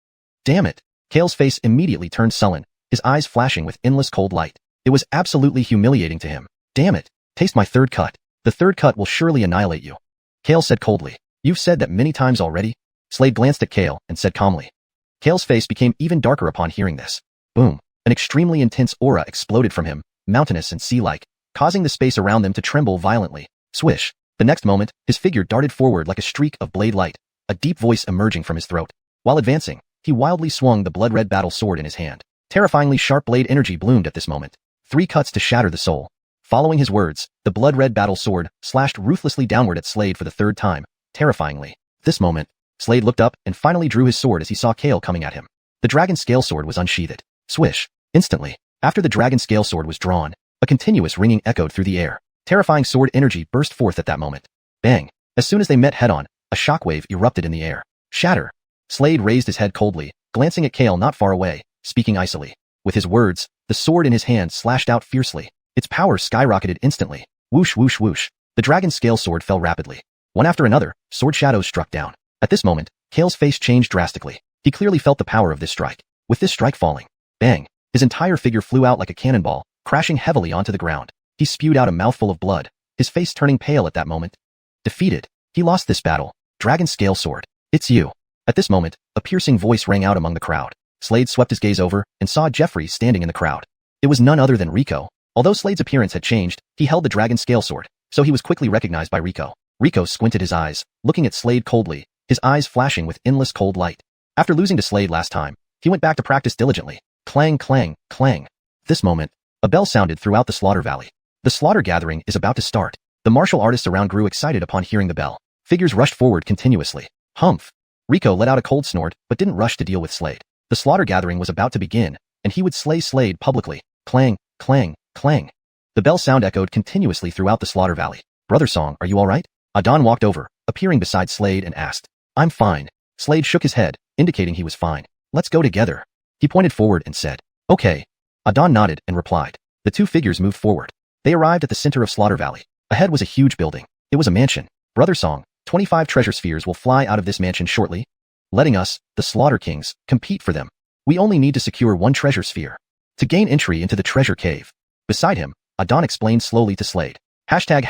Damn it. Kale's face immediately turned sullen, his eyes flashing with endless cold light. It was absolutely humiliating to him. Damn it. Taste my third cut. The third cut will surely annihilate you. Kale said coldly. You've said that many times already? Slade glanced at Kale and said calmly. Kale's face became even darker upon hearing this. Boom. An extremely intense aura exploded from him, mountainous and sea-like, causing the space around them to tremble violently. Swish. The next moment, his figure darted forward like a streak of blade light, a deep voice emerging from his throat. While advancing, he wildly swung the blood-red battle sword in his hand. Terrifyingly sharp blade energy bloomed at this moment. 3 cuts to shatter the soul. Following his words, the blood-red battle sword slashed ruthlessly downward at Slade for the 3rd time, terrifyingly. This moment, Slade looked up and finally drew his sword as he saw Kale coming at him. The dragon scale sword was unsheathed. Swish. Instantly, after the dragon scale sword was drawn, a continuous ringing echoed through the air. Terrifying sword energy burst forth at that moment. Bang. As soon as they met head-on, a shockwave erupted in the air. Shatter. Slade raised his head coldly, glancing at Kale not far away, speaking icily. With his words, the sword in his hand slashed out fiercely. Its power skyrocketed instantly. Whoosh whoosh whoosh. The dragon scale sword fell rapidly. One after another, sword shadows struck down. At this moment, Kale's face changed drastically. He clearly felt the power of this strike. With this strike falling, bang, his entire figure flew out like a cannonball, crashing heavily onto the ground. He spewed out a mouthful of blood, his face turning pale at that moment. Defeated. He lost this battle. Dragon scale sword. It's you. At this moment, a piercing voice rang out among the crowd. Slade swept his gaze over and saw Jeffrey standing in the crowd. It was none other than Rico. Although Slade's appearance had changed, he held the dragon scale sword, so he was quickly recognized by Rico. Rico squinted his eyes, looking at Slade coldly, his eyes flashing with endless cold light. After losing to Slade last time, he went back to practice diligently. Clang, clang, clang. This moment, a bell sounded throughout the slaughter valley. The slaughter gathering is about to start. The martial artists around grew excited upon hearing the bell. Figures rushed forward continuously. Humph. Rico let out a cold snort, but didn't rush to deal with Slade. The slaughter gathering was about to begin, and he would slay Slade publicly. Clang, clang, clang. The bell sound echoed continuously throughout the slaughter valley. Brother Song, are you alright? Adon walked over, appearing beside Slade and asked. I'm fine. Slade shook his head, indicating he was fine. Let's go together. He pointed forward and said, okay. Adon nodded and replied. The 2 figures moved forward. They arrived at the center of Slaughter Valley. Ahead was a huge building. It was a mansion. Brother Song, 25 treasure spheres will fly out of this mansion shortly, letting us, the Slaughter Kings, compete for them. We only need to secure 1 treasure sphere to gain entry into the treasure cave. Beside him, Adon explained slowly to Slade. Hashtag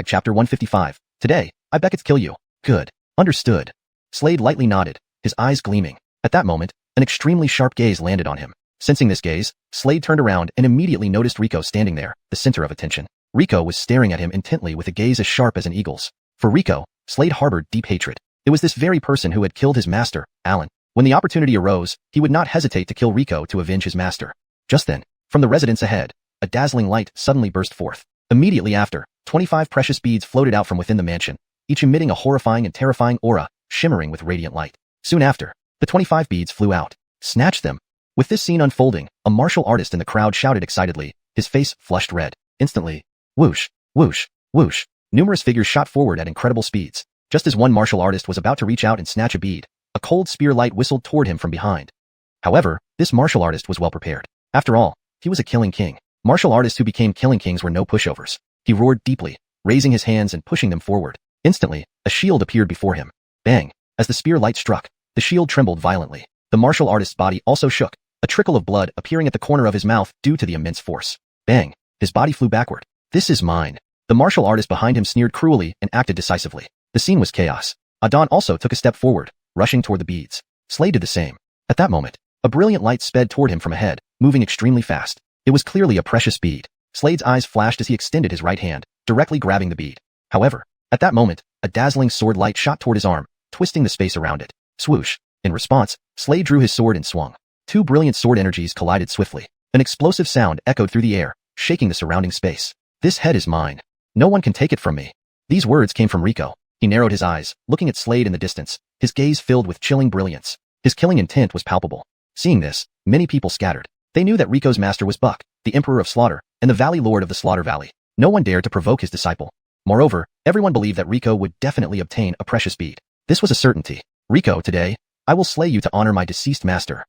chapter 155. Today, I Beckett's kill you. Good. Understood. Slade lightly nodded, his eyes gleaming. At that moment, an extremely sharp gaze landed on him. Sensing this gaze, Slade turned around and immediately noticed Rico standing there, the center of attention. Rico was staring at him intently with a gaze as sharp as an eagle's. For Rico, Slade harbored deep hatred. It was this very person who had killed his master, Alan. When the opportunity arose, he would not hesitate to kill Rico to avenge his master. Just then, from the residence ahead, a dazzling light suddenly burst forth. Immediately after, 25 precious beads floated out from within the mansion, each emitting a horrifying and terrifying aura, shimmering with radiant light. Soon after, the 25 beads flew out. Snatch them. With this scene unfolding, a martial artist in the crowd shouted excitedly, his face flushed red. Instantly, whoosh, whoosh, whoosh. Numerous figures shot forward at incredible speeds. Just as one martial artist was about to reach out and snatch a bead, a cold spear light whistled toward him from behind. However, This martial artist was well prepared. After all, he was a killing king. Martial artists who became killing kings were no pushovers. He roared deeply, raising his hands and pushing them forward. Instantly, a shield appeared before him. Bang! As the spear light struck, the shield trembled violently. The martial artist's body also shook, a trickle of blood appearing at the corner of his mouth due to the immense force. Bang! His body flew backward. This is mine. The martial artist behind him sneered cruelly and acted decisively. The scene was chaos. Adon also took a step forward, rushing toward the beads. Slade did the same. At that moment, a brilliant light sped toward him from ahead, moving extremely fast. It was clearly a precious bead. Slade's eyes flashed as he extended his right hand, directly grabbing the bead. However, at that moment, a dazzling sword light shot toward his arm, twisting the space around it. Swoosh! In response, Slade drew his sword and swung. Two brilliant sword energies collided swiftly. An explosive sound echoed through the air, shaking the surrounding space. This head is mine. No one can take it from me. These words came from Rico. He narrowed his eyes, looking at Slade in the distance, his gaze filled with chilling brilliance. His killing intent was palpable. Seeing this, many people scattered. They knew that Rico's master was Buck, the Emperor of Slaughter, and the Valley Lord of the Slaughter Valley. No one dared to provoke his disciple. Moreover, everyone believed that Rico would definitely obtain a precious bead. This was a certainty. Rico, today, I will slay you to honor my deceased master.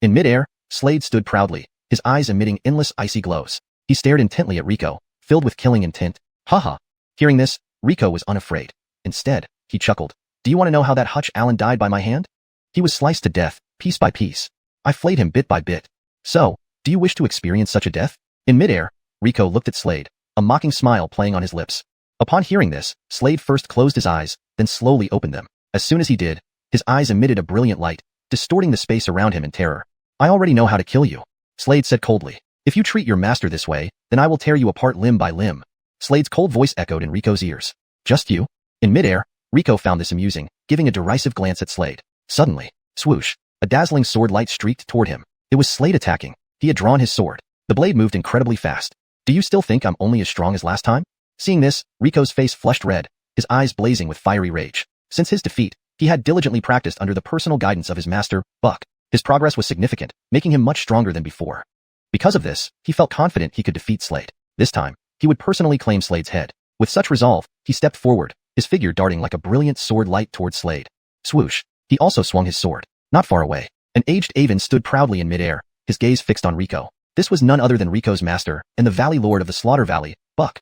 In midair, Slade stood proudly, his eyes emitting endless icy glows. He stared intently at Rico, filled with killing intent. Haha. Hearing this, Rico was unafraid. Instead, he chuckled. Do you want to know how that Hutch Allen died by my hand? He was sliced to death, piece by piece. I flayed him bit by bit. So, do you wish to experience such a death? In midair, Rico looked at Slade, a mocking smile playing on his lips. Upon hearing this, Slade first closed his eyes, then slowly opened them. As soon as he did, his eyes emitted a brilliant light, distorting the space around him in terror. I already know how to kill you, Slade said coldly. If you treat your master this way, then I will tear you apart limb by limb. Slade's cold voice echoed in Rico's ears. Just you? In midair, Rico found this amusing, giving a derisive glance at Slade. Suddenly, swoosh, a dazzling sword light streaked toward him. It was Slade attacking. He had drawn his sword. The blade moved incredibly fast. Do you still think I'm only as strong as last time? Seeing this, Rico's face flushed red, his eyes blazing with fiery rage. Since his defeat, he had diligently practiced under the personal guidance of his master, Buck. His progress was significant, making him much stronger than before. Because of this, he felt confident he could defeat Slade. This time, he would personally claim Slade's head. With such resolve, he stepped forward, his figure darting like a brilliant sword light towards Slade. Swoosh! He also swung his sword. Not far away, an aged Avon stood proudly in midair, his gaze fixed on Rico. This was none other than Rico's master and the Valley Lord of the Slaughter Valley, Buck.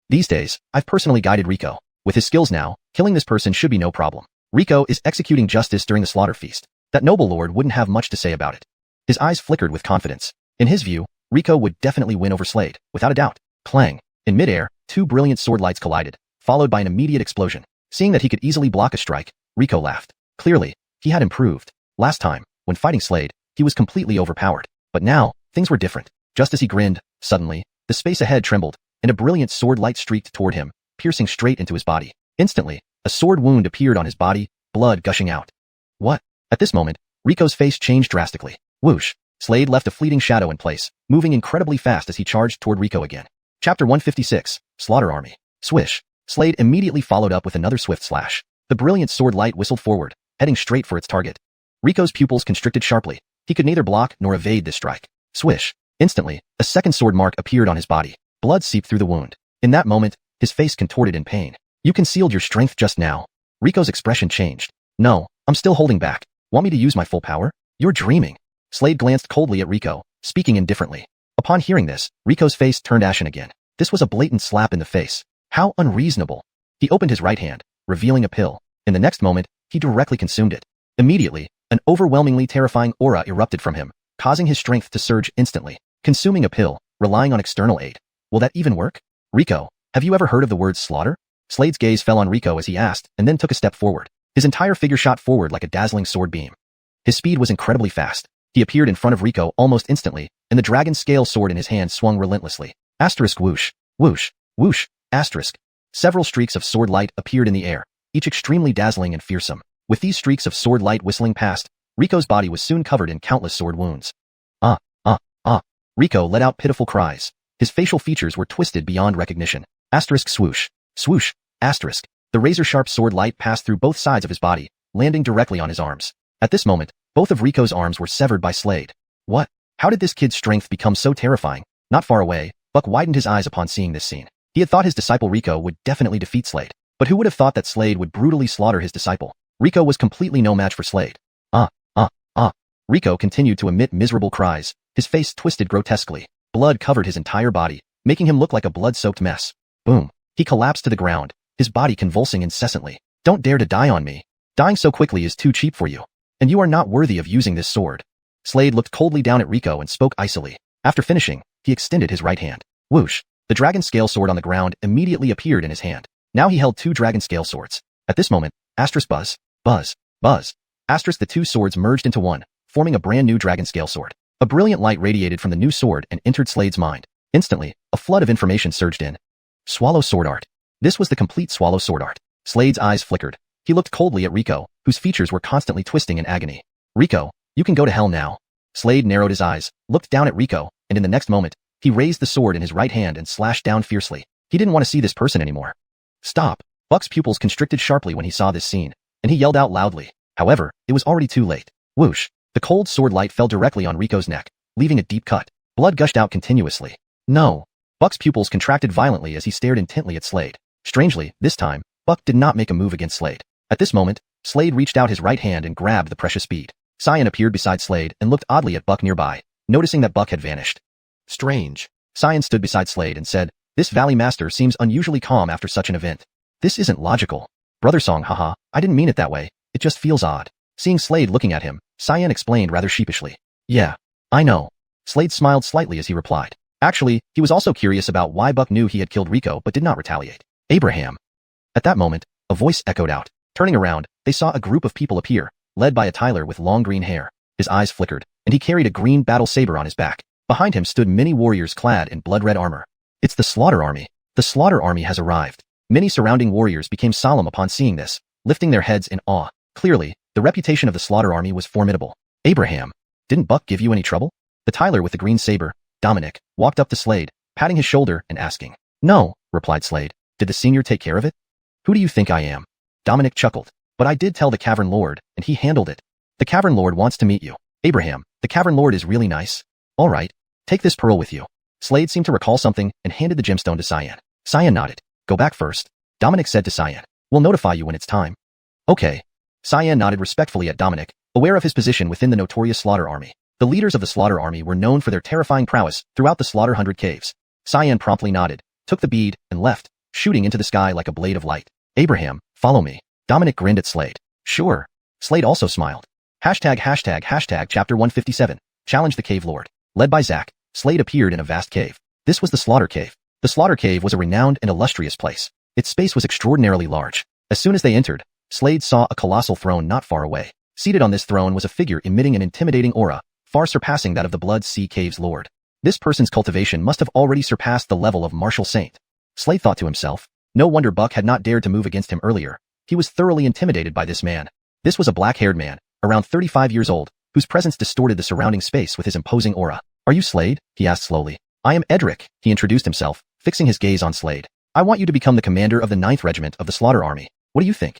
These days, I've personally guided Rico. With his skills now, killing this person should be no problem. Rico is executing justice during the slaughter feast. That noble lord wouldn't have much to say about it. His eyes flickered with confidence. In his view, Rico would definitely win over Slade, without a doubt. Clang! In midair, two brilliant sword lights collided, followed by an immediate explosion. Seeing that he could easily block a strike, Rico laughed. Clearly, he had improved. Last time, when fighting Slade, he was completely overpowered. But now, things were different. Just as he grinned, suddenly, the space ahead trembled, and a brilliant sword light streaked toward him, piercing straight into his body. Instantly, a sword wound appeared on his body, blood gushing out. What? At this moment, Rico's face changed drastically. Whoosh! Slade left a fleeting shadow in place, moving incredibly fast as he charged toward Rico again. Chapter 156, Slaughter Army. Swish! Slade immediately followed up with another swift slash. The brilliant sword light whistled forward, heading straight for its target. Rico's pupils constricted sharply. He could neither block nor evade this strike. Swish! Instantly, a second sword mark appeared on his body. Blood seeped through the wound. In that moment, his face contorted in pain. You concealed your strength just now. Rico's expression changed. No, I'm still holding back. Want me to use my full power? You're dreaming. Slade glanced coldly at Rico, speaking indifferently. Upon hearing this, Rico's face turned ashen again. This was a blatant slap in the face. How unreasonable. He opened his right hand, revealing a pill. In the next moment, he directly consumed it. Immediately, an overwhelmingly terrifying aura erupted from him, causing his strength to surge instantly. Consuming a pill, relying on external aid. Will that even work? Rico, have you ever heard of the word slaughter? Slade's gaze fell on Rico as he asked, and then took a step forward. His entire figure shot forward like a dazzling sword beam. His speed was incredibly fast. He appeared in front of Rico almost instantly, and the dragon scale sword in his hand swung relentlessly. Asterisk whoosh, whoosh, whoosh, asterisk. Several streaks of sword light appeared in the air, each extremely dazzling and fearsome. With these streaks of sword light whistling past, Rico's body was soon covered in countless sword wounds. Rico let out pitiful cries. His facial features were twisted beyond recognition. Asterisk swoosh, swoosh, asterisk. The razor-sharp sword light passed through both sides of his body, landing directly on his arms. At this moment, both of Rico's arms were severed by Slade. What? How did this kid's strength become so terrifying? Not far away, Buck widened his eyes upon seeing this scene. He had thought his disciple Rico would definitely defeat Slade. But who would have thought that Slade would brutally slaughter his disciple? Rico was completely no match for Slade. Rico continued to emit miserable cries. His face twisted grotesquely. Blood covered his entire body, making him look like a blood-soaked mess. Boom. He collapsed to the ground, his body convulsing incessantly. Don't dare to die on me. Dying so quickly is too cheap for you. And you are not worthy of using this sword. Slade looked coldly down at Rico and spoke icily. After finishing, he extended his right hand. Whoosh. The dragon scale sword on the ground immediately appeared in his hand. Now he held 2 dragon scale swords. At this moment, asterisk buzz, buzz, buzz. Asterisk the 2 swords merged into one, forming a brand new dragon scale sword. A brilliant light radiated from the new sword and entered Slade's mind. Instantly, a flood of information surged in. Swallow sword art. This was the complete swallow sword art. Slade's eyes flickered. He looked coldly at Rico, whose features were constantly twisting in agony. Rico, you can go to hell now. Slade narrowed his eyes, looked down at Rico, and in the next moment, he raised the sword in his right hand and slashed down fiercely. He didn't want to see this person anymore. Stop. Buck's pupils constricted sharply when he saw this scene, and he yelled out loudly. However, it was already too late. Whoosh. The cold sword light fell directly on Rico's neck, leaving a deep cut. Blood gushed out continuously. No. Buck's pupils contracted violently as he stared intently at Slade. Strangely, this time, Buck did not make a move against Slade. At this moment, Slade reached out his right hand and grabbed the precious bead. Xian appeared beside Slade and looked oddly at Buck nearby, noticing that Buck had vanished. Strange. Xian stood beside Slade and said, this Valley Master seems unusually calm after such an event. This isn't logical. Brother Song, haha, I didn't mean it that way, it just feels odd. Seeing Slade looking at him, Xian explained rather sheepishly. Yeah, I know. Slade smiled slightly as he replied. Actually, he was also curious about why Buck knew he had killed Rico but did not retaliate. Abraham. At that moment, a voice echoed out. Turning around, they saw a group of people appear, led by a Tyler with long green hair. His eyes flickered, and he carried a green battle saber on his back. Behind him stood many warriors clad in blood-red armor. It's the Slaughter Army. The Slaughter Army has arrived. Many surrounding warriors became solemn upon seeing this, lifting their heads in awe. Clearly, the reputation of the Slaughter Army was formidable. Abraham, didn't Buck give you any trouble? The Tyler with the green saber, Dominic, walked up to Slade, patting his shoulder and asking. No, replied Slade. Did the senior take care of it? Who do you think I am? Dominic chuckled. But I did tell the Cavern Lord, and he handled it. The Cavern Lord wants to meet you. Abraham, the Cavern Lord is really nice. All right, take this pearl with you. Slade seemed to recall something and handed the gemstone to Xian. Xian nodded. Go back first. Dominic said to Xian. We'll notify you when it's time. Okay. Xian nodded respectfully at Dominic, aware of his position within the notorious Slaughter Army. The leaders of the Slaughter Army were known for their terrifying prowess throughout the Slaughter 100 caves. Xian promptly nodded, took the bead, and left, shooting into the sky like a blade of light. Abraham, follow me. Dominic grinned at Slade. Sure. Slade also smiled. Hashtag chapter 157. Challenge the Cave Lord. Led by Zack, Slade appeared in a vast cave. This was the Slaughter Cave. The Slaughter Cave was a renowned and illustrious place. Its space was extraordinarily large. As soon as they entered, Slade saw a colossal throne not far away. Seated on this throne was a figure emitting an intimidating aura, far surpassing that of the Blood Sea Cave's lord. This person's cultivation must have already surpassed the level of martial saint. Slade thought to himself. No wonder Buck had not dared to move against him earlier. He was thoroughly intimidated by this man. This was a black-haired man, around 35 years old, whose presence distorted the surrounding space with his imposing aura. Are you Slade? He asked slowly. I am Edric, he introduced himself, fixing his gaze on Slade. I want you to become the commander of the 9th Regiment of the Slaughter Army. What do you think?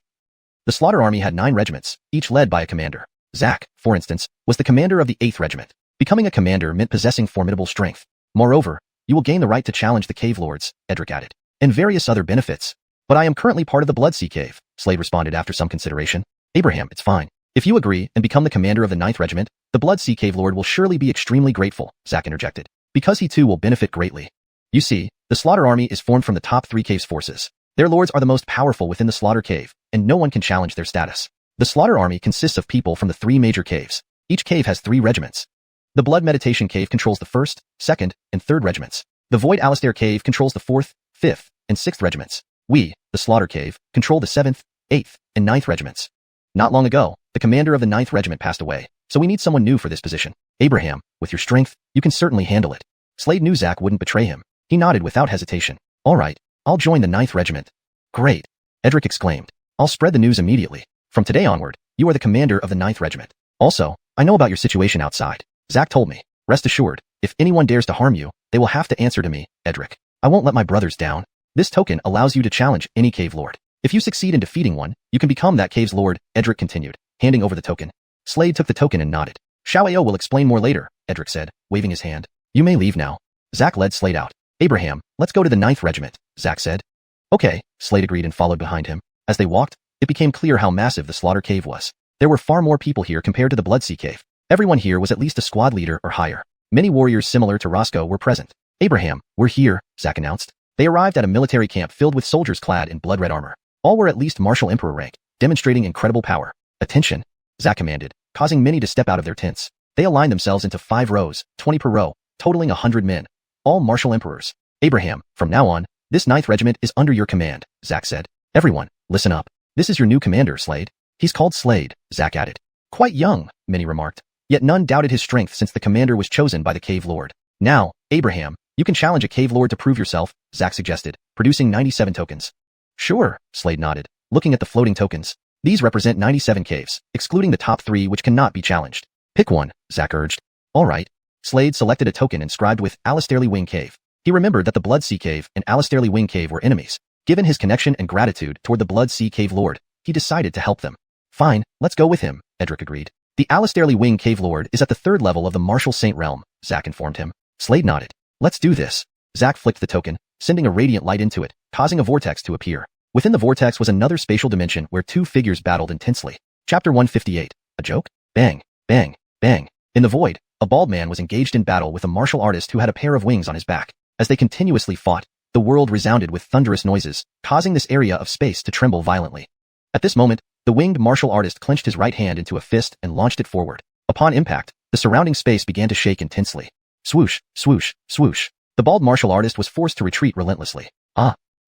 The Slaughter Army had 9 regiments, each led by a commander. Zack, for instance, was the commander of the 8th Regiment. Becoming a commander meant possessing formidable strength. Moreover, you will gain the right to challenge the Cave Lords, Edric added, and various other benefits. But I am currently part of the Blood Sea Cave, Slade responded after some consideration. Abraham, it's fine. If you agree and become the commander of the 9th Regiment, the Blood Sea Cave Lord will surely be extremely grateful, Zack interjected, because he too will benefit greatly. You see, the Slaughter Army is formed from the top 3 caves forces. Their lords are the most powerful within the Slaughter Cave, and no one can challenge their status. The Slaughter Army consists of people from the 3 major caves. Each cave has 3 regiments. The Blood Meditation Cave controls the 1st, 2nd, and 3rd regiments. The Void Alistair Cave controls the 4th, 5th, and 6th regiments. We, the Slaughter Cave, control the 7th, 8th, and 9th regiments. Not long ago, the commander of the 9th Regiment passed away, so we need someone new for this position. Abraham, with your strength, you can certainly handle it. Slade knew Zack wouldn't betray him. He nodded without hesitation. All right, I'll join the 9th Regiment. Great, Edric exclaimed. I'll spread the news immediately. From today onward, you are the commander of the 9th Regiment. Also, I know about your situation outside. Zack told me. Rest assured, if anyone dares to harm you, they will have to answer to me, Edric. I won't let my brothers down. This token allows you to challenge any cave lord. If you succeed in defeating one, you can become that cave's lord, Edric continued, handing over the token. Slade took the token and nodded. Xiao will explain more later, Edric said, waving his hand. You may leave now. Zack led Slade out. Abraham, let's go to the 9th Regiment, Zack said. Okay, Slade agreed and followed behind him. As they walked, it became clear how massive the Slaughter Cave was. There were far more people here compared to the Blood Sea Cave. Everyone here was at least a squad leader or higher. Many warriors similar to Roscoe were present. Abraham, we're here, Zack announced. They arrived at a military camp filled with soldiers clad in blood-red armor. All were at least Martial Emperor rank, demonstrating incredible power. Attention, Zack commanded, causing many to step out of their tents. They aligned themselves into 5 rows, 20 per row, totaling 100 men. All Martial Emperors. Abraham, from now on, this 9th Regiment is under your command, Zack said. Everyone, listen up. This is your new commander, Slade. He's called Slade, Zack added. Quite young, many remarked. Yet none doubted his strength since the commander was chosen by the Cave Lord. Now, Abraham, you can challenge a Cave Lord to prove yourself, Zack suggested, producing 97 tokens. Sure, Slade nodded, looking at the floating tokens. These represent 97 caves, excluding the top 3 which cannot be challenged. Pick one, Zack urged. All right. Slade selected a token inscribed with Alistairly Wing Cave. He remembered that the Blood Sea Cave and Alistairly Wing Cave were enemies. Given his connection and gratitude toward the Blood Sea Cave Lord, he decided to help them. Fine, let's go with him, Edric agreed. The Alistairly Wing Cave Lord is at the 3rd level of the Martial Saint Realm, Zack informed him. Slade nodded. Let's do this. Zack flicked the token, sending a radiant light into it, causing a vortex to appear. Within the vortex was another spatial dimension where 2 figures battled intensely. Chapter 158. A joke? Bang, bang, bang. In the void, a bald man was engaged in battle with a martial artist who had a pair of wings on his back. As they continuously fought, the world resounded with thunderous noises, causing this area of space to tremble violently. At this moment, the winged martial artist clenched his right hand into a fist and launched it forward. Upon impact, the surrounding space began to shake intensely. Swoosh, swoosh, swoosh. The bald martial artist was forced to retreat relentlessly.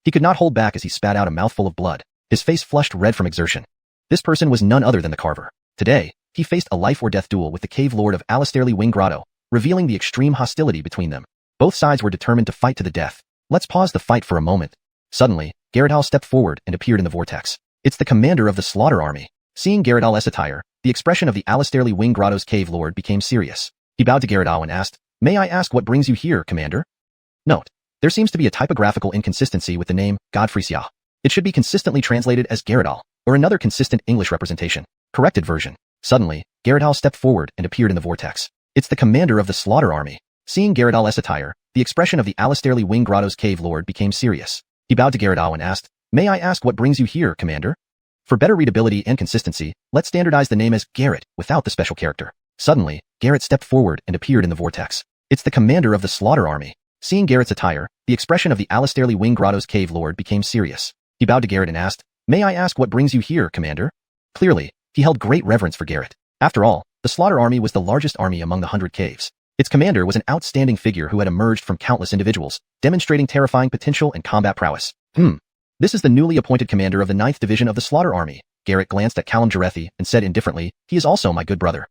He could not hold back as he spat out a mouthful of blood, his face flushed red from exertion. This person was none other than the Carver. Today, he faced a life-or-death duel with the Cave Lord of Alistairly Wing Grotto, revealing the extreme hostility between them. Both sides were determined to fight to the death. Let's pause the fight for a moment. Suddenly, Garrett stepped forward and appeared in the vortex. It's the commander of the Slaughter Army. Seeing Garrett's attire, the expression of the Alistairly Wing Grotto's Cave Lord became serious. He bowed to Garrett and asked, "May I ask what brings you here, Commander?" Note: there seems to be a typographical inconsistency with the name Godfrey Xiao. It should be consistently translated as Garrett, or another consistent English representation. Corrected version. Suddenly, Garrett stepped forward and appeared in the vortex. It's the commander of the Slaughter Army. Seeing Garrett's attire, the expression of the Alistairly Wing Grotto's Cave Lord became serious. He bowed to Garrett and asked, "May I ask what brings you here, Commander?" For better readability and consistency, let's standardize the name as Garrett without the special character. Suddenly, Garrett stepped forward and appeared in the vortex. It's the commander of the Slaughter Army. Seeing Garrett's attire, the expression of the Alistairly Wing Grotto's Cave Lord became serious. He bowed to Garrett and asked, "May I ask what brings you here, Commander?" Clearly, he held great reverence for Garrett. After all, the Slaughter Army was the largest army among the 100 caves. Its commander was an outstanding figure who had emerged from countless individuals, demonstrating terrifying potential and combat prowess. This is the newly appointed commander of the 9th Division of the Slaughter Army. Garrett glanced at Callum Jarethi and said indifferently, "He is also my good brother."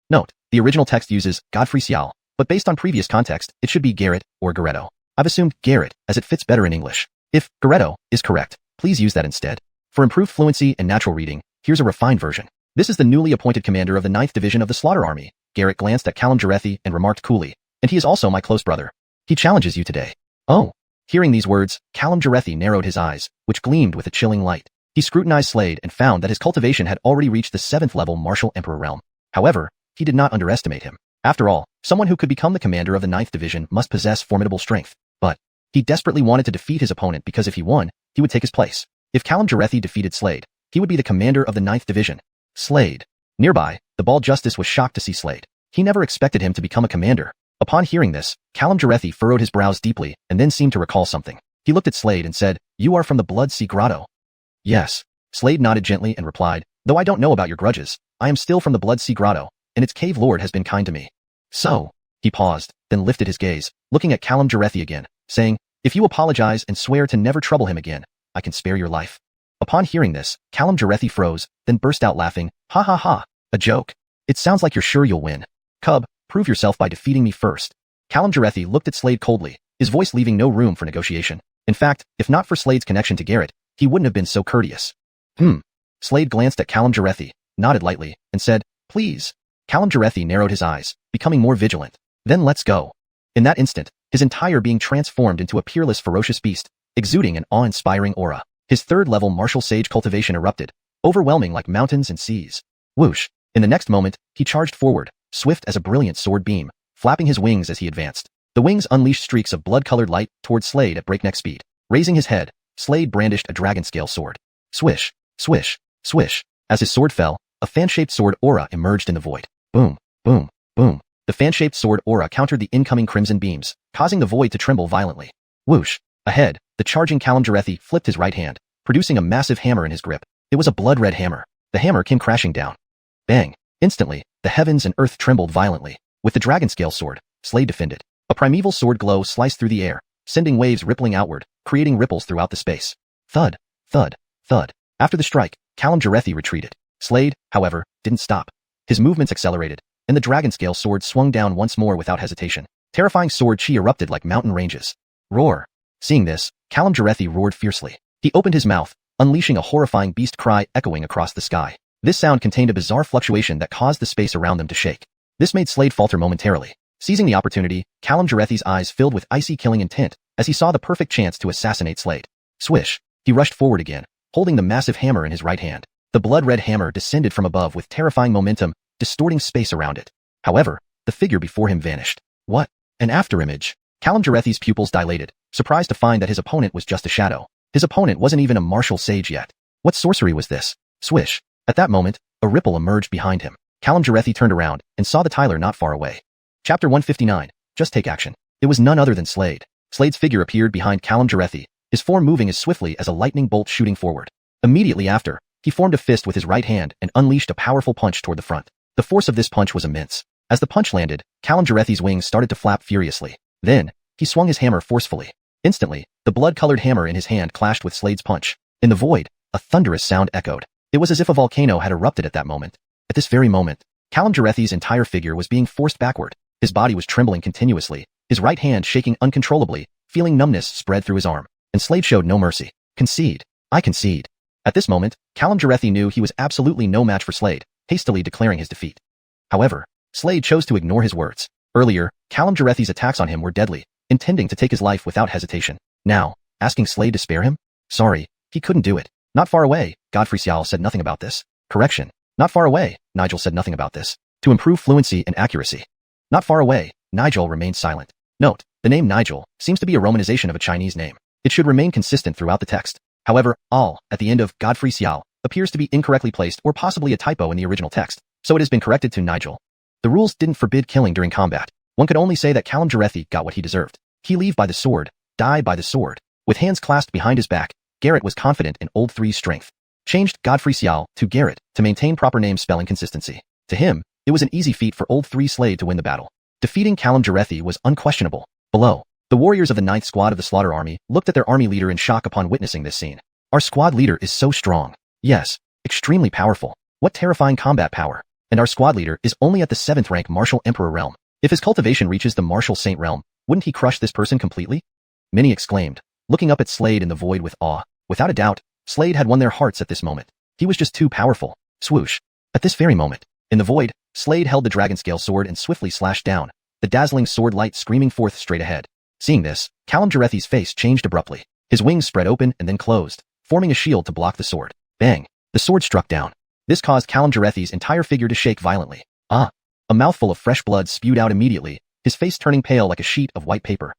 Note: the original text uses Godfrey Xiao, but based on previous context, it should be Garrett or Garretto. I've assumed Garrett, as it fits better in English. If Garretto is correct, please use that instead. For improved fluency and natural reading, here's a refined version. This is the newly appointed commander of the 9th Division of the Slaughter Army. Garrett glanced at Callum Jarethi and remarked coolly, "And he is also my close brother. He challenges you today." Oh. Hearing these words, Callum Jarethi narrowed his eyes, which gleamed with a chilling light. He scrutinized Slade and found that his cultivation had already reached the 7th level Martial Emperor realm. However, he did not underestimate him. After all, someone who could become the commander of the 9th Division must possess formidable strength. But he desperately wanted to defeat his opponent because if he won, he would take his place. If Callum Jarethi defeated Slade, he would be the commander of the 9th Division. Slade. Nearby, the bald justice was shocked to see Slade. He never expected him to become a commander. Upon hearing this, Callum Jarethi furrowed his brows deeply and then seemed to recall something. He looked at Slade and said, "You are from the Blood Sea Grotto?" "Yes." Slade nodded gently and replied, "Though I don't know about your grudges, I am still from the Blood Sea Grotto, and its cave lord has been kind to me." "So." He paused, then lifted his gaze, looking at Callum Jarethi again, saying, "If you apologize and swear to never trouble him again, I can spare your life." Upon hearing this, Callum Jarethi froze, then burst out laughing, "Ha ha ha, a joke. It sounds like you're sure you'll win. Cub, prove yourself by defeating me first." Callum Jarethi looked at Slade coldly, his voice leaving no room for negotiation. In fact, if not for Slade's connection to Garrett, he wouldn't have been so courteous. Slade glanced at Callum Jarethi, nodded lightly, and said, "Please." Callum Jarethi narrowed his eyes, becoming more vigilant. "Then let's go." In that instant, his entire being transformed into a peerless ferocious beast, exuding an awe-inspiring aura. His 3rd level martial sage cultivation erupted, overwhelming like mountains and seas. Whoosh! In the next moment, he charged forward, swift as a brilliant sword beam, flapping his wings as he advanced. The wings unleashed streaks of blood-colored light toward Slade at breakneck speed. Raising his head, Slade brandished a dragon-scale sword. Swish, swish, swish. As his sword fell, a fan-shaped sword aura emerged in the void. Boom, Boom, boom. The fan-shaped sword aura countered the incoming crimson beams, causing the void to tremble violently. Whoosh. Ahead, the charging Kalimjarethi flipped his right hand, producing a massive hammer in his grip. It was a blood-red hammer. The hammer came crashing down. Bang. Instantly, the heavens and earth trembled violently. With the dragon scale sword, Slade defended. A primeval sword glow sliced through the air, sending waves rippling outward, creating ripples throughout the space. Thud, thud, thud. After the strike, Kalimjarethi retreated. Slade, however, didn't stop. His movements accelerated, and the dragon scale sword swung down once more without hesitation. Terrifying sword chi erupted like mountain ranges. Roar. Seeing this, Kalimjarethi roared fiercely. He opened his mouth, unleashing a horrifying beast cry echoing across the sky. This sound contained a bizarre fluctuation that caused the space around them to shake. This made Slade falter momentarily. Seizing the opportunity, Kalimjarethi's eyes filled with icy killing intent as he saw the perfect chance to assassinate Slade. Swish. He rushed forward again, holding the massive hammer in his right hand. The blood-red hammer descended from above with terrifying momentum, distorting space around it. However, the figure before him vanished. What? An afterimage. Kalimjarethi's pupils dilated, surprised to find that his opponent was just a shadow. His opponent wasn't even a martial sage yet. What sorcery was this? Swish. At that moment, a ripple emerged behind him. Kalimjarethi turned around and saw the Tyler not far away. Chapter 159. Just take action. It was none other than Slade. Slade's figure appeared behind Kalimjarethi, his form moving as swiftly as a lightning bolt shooting forward. Immediately after, he formed a fist with his right hand and unleashed a powerful punch toward the front. The force of this punch was immense. As the punch landed, Kalimjarethi's wings started to flap furiously. Then, he swung his hammer forcefully. Instantly, the blood-colored hammer in his hand clashed with Slade's punch. In the void, a thunderous sound echoed. It was as if a volcano had erupted at that moment. At this very moment, Kalimjarethi's entire figure was being forced backward. His body was trembling continuously, his right hand shaking uncontrollably, feeling numbness spread through his arm. And Slade showed no mercy. Concede. I concede. At this moment, Kalimjarethi knew he was absolutely no match for Slade, hastily declaring his defeat. However, Slade chose to ignore his words. Earlier, Kalimjarethi's attacks on him were deadly, intending to take his life without hesitation. Now, asking Slade to spare him? Sorry, he couldn't do it. Not far away, Godfrey Xiao said nothing about this. Correction. Not far away, Nigel said nothing about this. To improve fluency and accuracy. Not far away, Nigel remained silent. Note, the name Nigel seems to be a romanization of a Chinese name. It should remain consistent throughout the text. However, al, at the end of Godfrey Xiao, appears to be incorrectly placed or possibly a typo in the original text, so it has been corrected to Nigel. The rules didn't forbid killing during combat. One could only say that Kalimjarethi got what he deserved. He leave by the sword, die by the sword. With hands clasped behind his back, Garrett was confident in Old Three's strength. Changed Godfrey Xiao to Garrett to maintain proper name spelling consistency. To him, it was an easy feat for Old Three Slade to win the battle. Defeating Kalimjarethi was unquestionable. Below, the warriors of the 9th Squad of the Slaughter Army looked at their army leader in shock upon witnessing this scene. Our squad leader is so strong. Yes, extremely powerful. What terrifying combat power. And our squad leader is only at the 7th rank Martial Emperor realm. If his cultivation reaches the Martial Saint realm, wouldn't he crush this person completely? Many exclaimed, looking up at Slade in the void with awe. Without a doubt, Slade had won their hearts at this moment. He was just too powerful. Swoosh. At this very moment, in the void, Slade held the dragon scale sword and swiftly slashed down, the dazzling sword light screaming forth straight ahead. Seeing this, Kalimjarethi's face changed abruptly. His wings spread open and then closed, forming a shield to block the sword. Bang! The sword struck down. This caused Kalimjarethi's entire figure to shake violently. Ah! A mouthful of fresh blood spewed out immediately, his face turning pale like a sheet of white paper.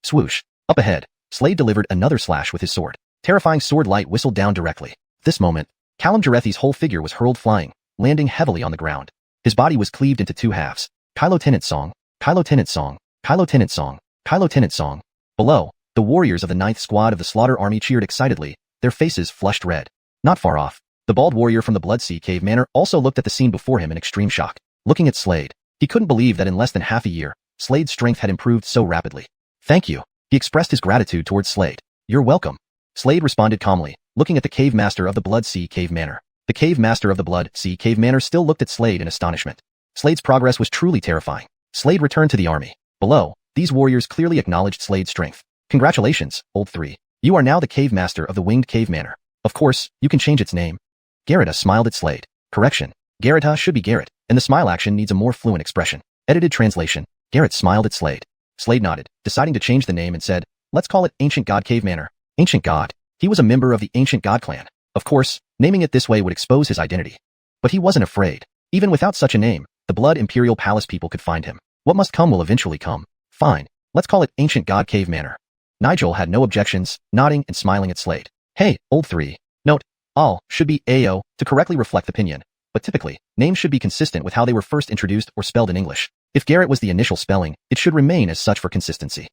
Swoosh! Up ahead, Slade delivered another slash with his sword. Terrifying sword light whistled down directly. At this moment, Kalimjarethi's whole figure was hurled flying, landing heavily on the ground. His body was cleaved into two halves. Kylo Tenant song, Kylo Tenant song, Kylo Tenant song, Kylo Tenant song. Below, the warriors of the 9th Squad of the Slaughter Army cheered excitedly, their faces flushed red. Not far off, the bald warrior from the Bloodsea Cave Manor also looked at the scene before him in extreme shock. Looking at Slade, he couldn't believe that in less than half a year, Slade's strength had improved so rapidly. Thank you. He expressed his gratitude towards Slade. You're welcome. Slade responded calmly, looking at the cave master of the Bloodsea Cave Manor. The cave master of the Bloodsea Cave Manor still looked at Slade in astonishment. Slade's progress was truly terrifying. Slade returned to the army. Below, these warriors clearly acknowledged Slade's strength. Congratulations, Old Three. You are now the cave master of the Winged Cave Manor. Of course, you can change its name. Garretta smiled at Slade. Correction. Garretta should be Garrett, and the smile action needs a more fluent expression. Edited translation. Garrett smiled at Slade. Slade nodded, deciding to change the name and said, let's call it Ancient God Cave Manor. Ancient God. He was a member of the Ancient God clan. Of course, naming it this way would expose his identity. But he wasn't afraid. Even without such a name, the Blood Imperial Palace people could find him. What must come will eventually come. Fine. Let's call it Ancient God Cave Manor. Nigel had no objections, nodding and smiling at Slade. Hey, Old Three. Note, all should be AO to correctly reflect the opinion, but typically, names should be consistent with how they were first introduced or spelled in English. If Garrett was the initial spelling, it should remain as such for consistency.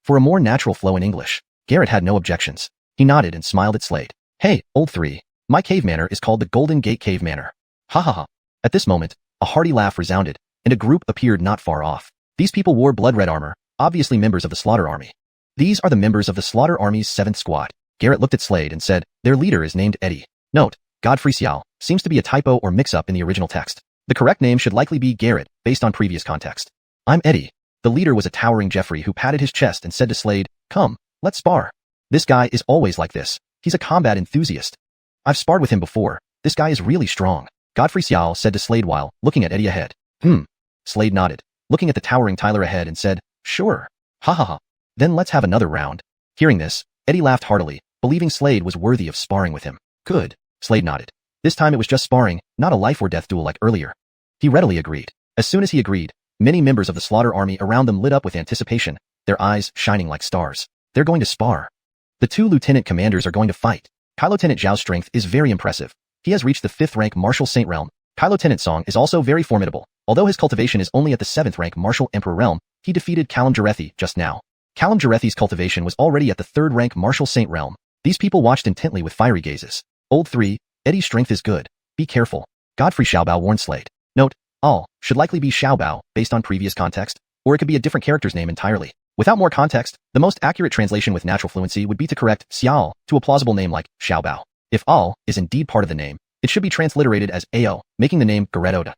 For a more natural flow in English, Garrett had no objections. He nodded and smiled at Slade. Hey, old three. My cave manor is called the Golden Gate Cave Manor. Ha ha ha. At this moment, a hearty laugh resounded, and a group appeared not far off. These people wore blood-red armor, obviously members of the Slaughter Army. These are the members of the Slaughter Army's 7th Squad. Garrett looked at Slade and said, their leader is named Eddie. Note, Godfrey Xiao seems to be a typo or mix-up in the original text. The correct name should likely be Garrett, based on previous context. I'm Eddie. The leader was a towering Jeffrey who patted his chest and said to Slade, come, let's spar. This guy is always like this. He's a combat enthusiast. I've sparred with him before. This guy is really strong. Godfrey Xiao said to Slade while looking at Eddie ahead. Slade nodded, looking at the towering Tyler ahead and said, sure. Ha ha ha. Then let's have another round. Hearing this, Eddie laughed heartily, believing Slade was worthy of sparring with him. Good. Slade nodded. This time it was just sparring, not a life or death duel like earlier. He readily agreed. As soon as he agreed, many members of the Slaughter Army around them lit up with anticipation, their eyes shining like stars. They're going to spar. The two lieutenant commanders are going to fight. Kai Lieutenant Zhao's strength is very impressive. He has reached the 5th rank Martial Saint realm. Kai Lieutenant Song is also very formidable. Although his cultivation is only at the 7th rank Martial Emperor realm, he defeated Callum Jarethi just now. Callum Jarethi's cultivation was already at the 3rd rank Martial Saint realm. These people watched intently with fiery gazes. Old 3, Eddie's strength is good. Be careful. Godfrey Xiaobao warned Slade. Note, all should likely be Xiaobao based on previous context, or it could be a different character's name entirely. Without more context, the most accurate translation with natural fluency would be to correct Xiao to a plausible name like Xiaobao. If Al is indeed part of the name, it should be transliterated as Ao, making the name Geretto.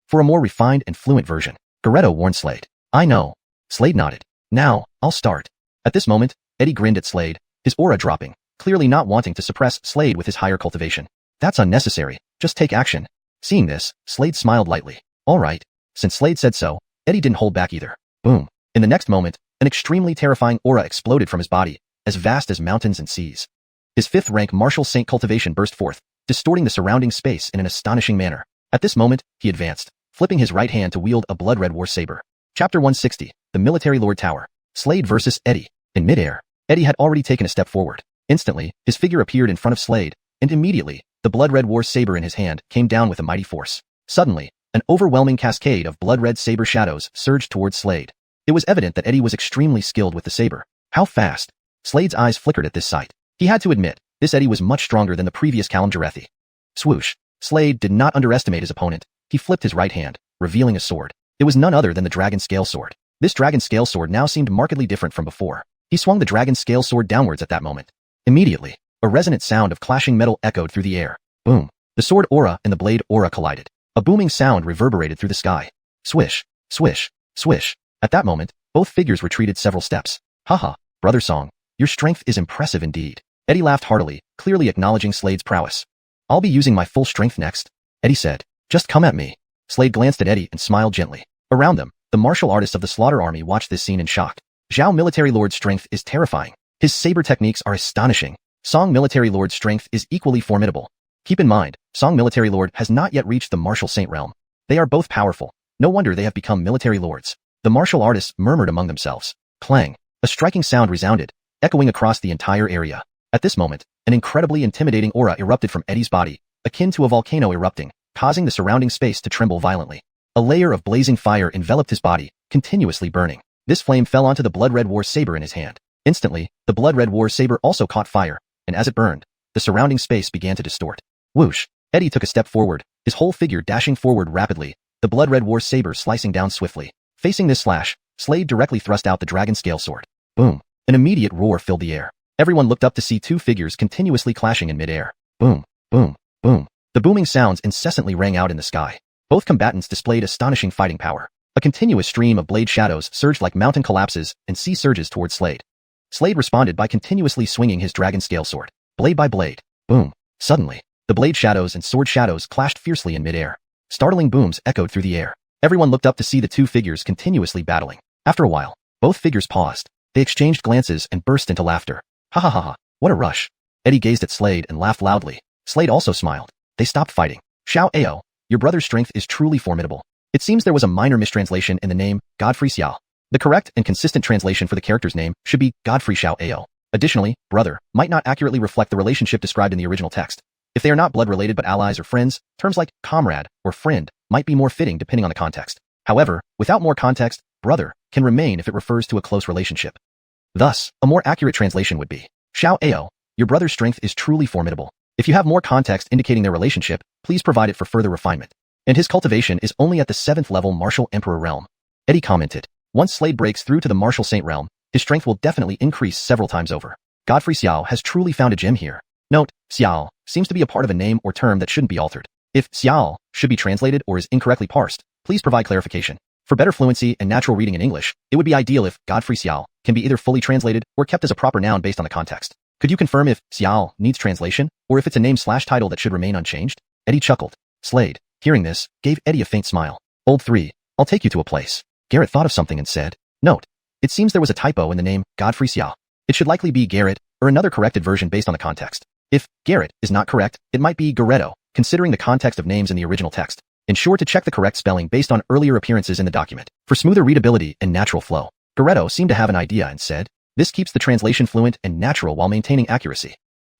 For a more refined and fluent version, Geretto warned Slade. I know. Slade nodded. Now, I'll start. At this moment, Eddie grinned at Slade, his aura dropping, clearly not wanting to suppress Slade with his higher cultivation. That's unnecessary. Just take action. Seeing this, Slade smiled lightly. All right. Since Slade said so, Eddie didn't hold back either. Boom. In the next moment, an extremely terrifying aura exploded from his body, as vast as mountains and seas. His 5th rank Martial Saint cultivation burst forth, distorting the surrounding space in an astonishing manner. At this moment, he advanced, flipping his right hand to wield a blood-red war saber. Chapter 160, The Military Lord Tower. Slade versus Eddie. In midair, Eddie had already taken a step forward. Instantly, his figure appeared in front of Slade, and immediately, the blood-red war saber in his hand came down with a mighty force. Suddenly, an overwhelming cascade of blood-red saber shadows surged towards Slade. It was evident that Eddie was extremely skilled with the saber. How fast? Slade's eyes flickered at this sight. He had to admit, this Eddie was much stronger than the previous Callum Jarethi. Swoosh. Slade did not underestimate his opponent. He flipped his right hand, revealing a sword. It was none other than the Dragon Scale Sword. This Dragon Scale Sword now seemed markedly different from before. He swung the Dragon Scale Sword downwards at that moment. Immediately, a resonant sound of clashing metal echoed through the air. Boom. The sword aura and the blade aura collided. A booming sound reverberated through the sky. Swish, swish, swish. At that moment, both figures retreated several steps. Haha, Brother Song, your strength is impressive indeed. Eddie laughed heartily, clearly acknowledging Slade's prowess. I'll be using my full strength next, Eddie said. Just come at me. Slade glanced at Eddie and smiled gently. Around them, the martial artists of the Slaughter Army watched this scene in shock. Zhao Military Lord's strength is terrifying. His saber techniques are astonishing. Song Military Lord's strength is equally formidable. Keep in mind, Song Military Lord has not yet reached the Martial Saint realm. They are both powerful. No wonder they have become military lords. The martial artists murmured among themselves. Clang. A striking sound resounded, echoing across the entire area. At this moment, an incredibly intimidating aura erupted from Eddie's body, akin to a volcano erupting, causing the surrounding space to tremble violently. A layer of blazing fire enveloped his body, continuously burning. This flame fell onto the blood-red war saber in his hand. Instantly, the blood-red war saber also caught fire, and as it burned, the surrounding space began to distort. Whoosh! Eddie took a step forward, his whole figure dashing forward rapidly, the blood-red war saber slicing down swiftly. Facing this slash, Slade directly thrust out the dragon scale sword. Boom! An immediate roar filled the air. Everyone looked up to see two figures continuously clashing in midair. Boom! Boom! Boom! The booming sounds incessantly rang out in the sky. Both combatants displayed astonishing fighting power. A continuous stream of blade shadows surged like mountain collapses and sea surges towards Slade. Slade responded by continuously swinging his dragon scale sword, blade by blade. Boom! Suddenly, the blade shadows and sword shadows clashed fiercely in midair. Startling booms echoed through the air. Everyone looked up to see the two figures continuously battling. After a while, both figures paused. They exchanged glances and burst into laughter. Ha ha ha ha, what a rush. Eddie gazed at Slade and laughed loudly. Slade also smiled. They stopped fighting. Xiao Ao, your brother's strength is truly formidable. It seems there was a minor mistranslation in the name, Godfrey Xiao. The correct and consistent translation for the character's name should be Godfrey Xiao Ao. Additionally, brother might not accurately reflect the relationship described in the original text. If they are not blood-related but allies or friends, terms like comrade or friend might be more fitting depending on the context. However, without more context, brother can remain if it refers to a close relationship. Thus, a more accurate translation would be, xiao, your brother's strength is truly formidable. If you have more context indicating their relationship, please provide it for further refinement. And his cultivation is only at the 7th level Martial Emperor realm. Eddie commented, once Slade breaks through to the Martial Saint realm, his strength will definitely increase several times over. Godfrey Xiao has truly found a gem here. Note, Xiao seems to be a part of a name or term that shouldn't be altered. If Xiao should be translated or is incorrectly parsed, please provide clarification. For better fluency and natural reading in English, it would be ideal if Godfrey Xiao can be either fully translated or kept as a proper noun based on the context. Could you confirm if Xiao needs translation, or if it's a name/title that should remain unchanged? Eddie chuckled. Slade, hearing this, gave Eddie a faint smile. Old 3, I'll take you to a place. Garrett thought of something and said, note, it seems there was a typo in the name Godfrey Xiao. It should likely be Garrett, or another corrected version based on the context. If Garrett is not correct, it might be Garetto, considering the context of names in the original text. Ensure to check the correct spelling based on earlier appearances in the document. For smoother readability and natural flow, Garetto seemed to have an idea and said, this keeps the translation fluent and natural while maintaining accuracy.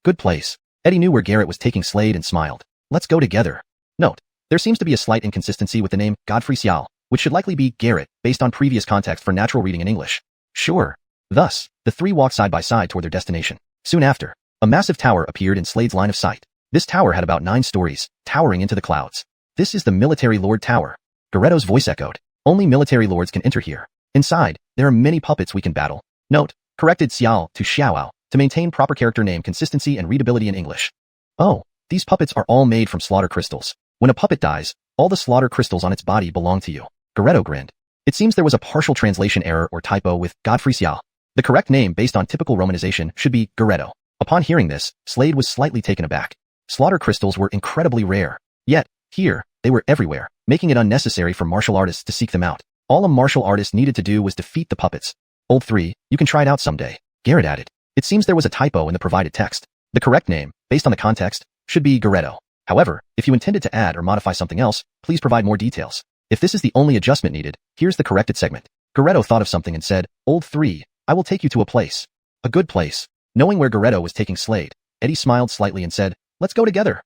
Good place. Eddie knew where Garrett was taking Slade and smiled. Let's go together. Note, there seems to be a slight inconsistency with the name Godfrey Xiao, which should likely be Garrett based on previous context for natural reading in English. Sure. Thus, the three walked side by side toward their destination. Soon after, a massive tower appeared in Slade's line of sight. This tower had about 9 stories, towering into the clouds. This is the Military Lord Tower. Garetto's voice echoed. Only military lords can enter here. Inside, there are many puppets we can battle. Note, corrected Xiao to Xiaoao to maintain proper character name consistency and readability in English. Oh, these puppets are all made from slaughter crystals. When a puppet dies, all the slaughter crystals on its body belong to you. Garetto grinned. It seems there was a partial translation error or typo with Godfrey Xiao. The correct name based on typical romanization should be Garetto. Upon hearing this, Slade was slightly taken aback. Slaughter crystals were incredibly rare. Yet, here, they were everywhere, making it unnecessary for martial artists to seek them out. All a martial artist needed to do was defeat the puppets. Old 3, you can try it out someday, Garrett added. It seems there was a typo in the provided text. The correct name, based on the context, should be Garetto. However, if you intended to add or modify something else, please provide more details. If this is the only adjustment needed, here's the corrected segment. Garetto thought of something and said, Old 3, I will take you to a place. A good place. Knowing where Garetto was taking Slade, Eddie smiled slightly and said, let's go together.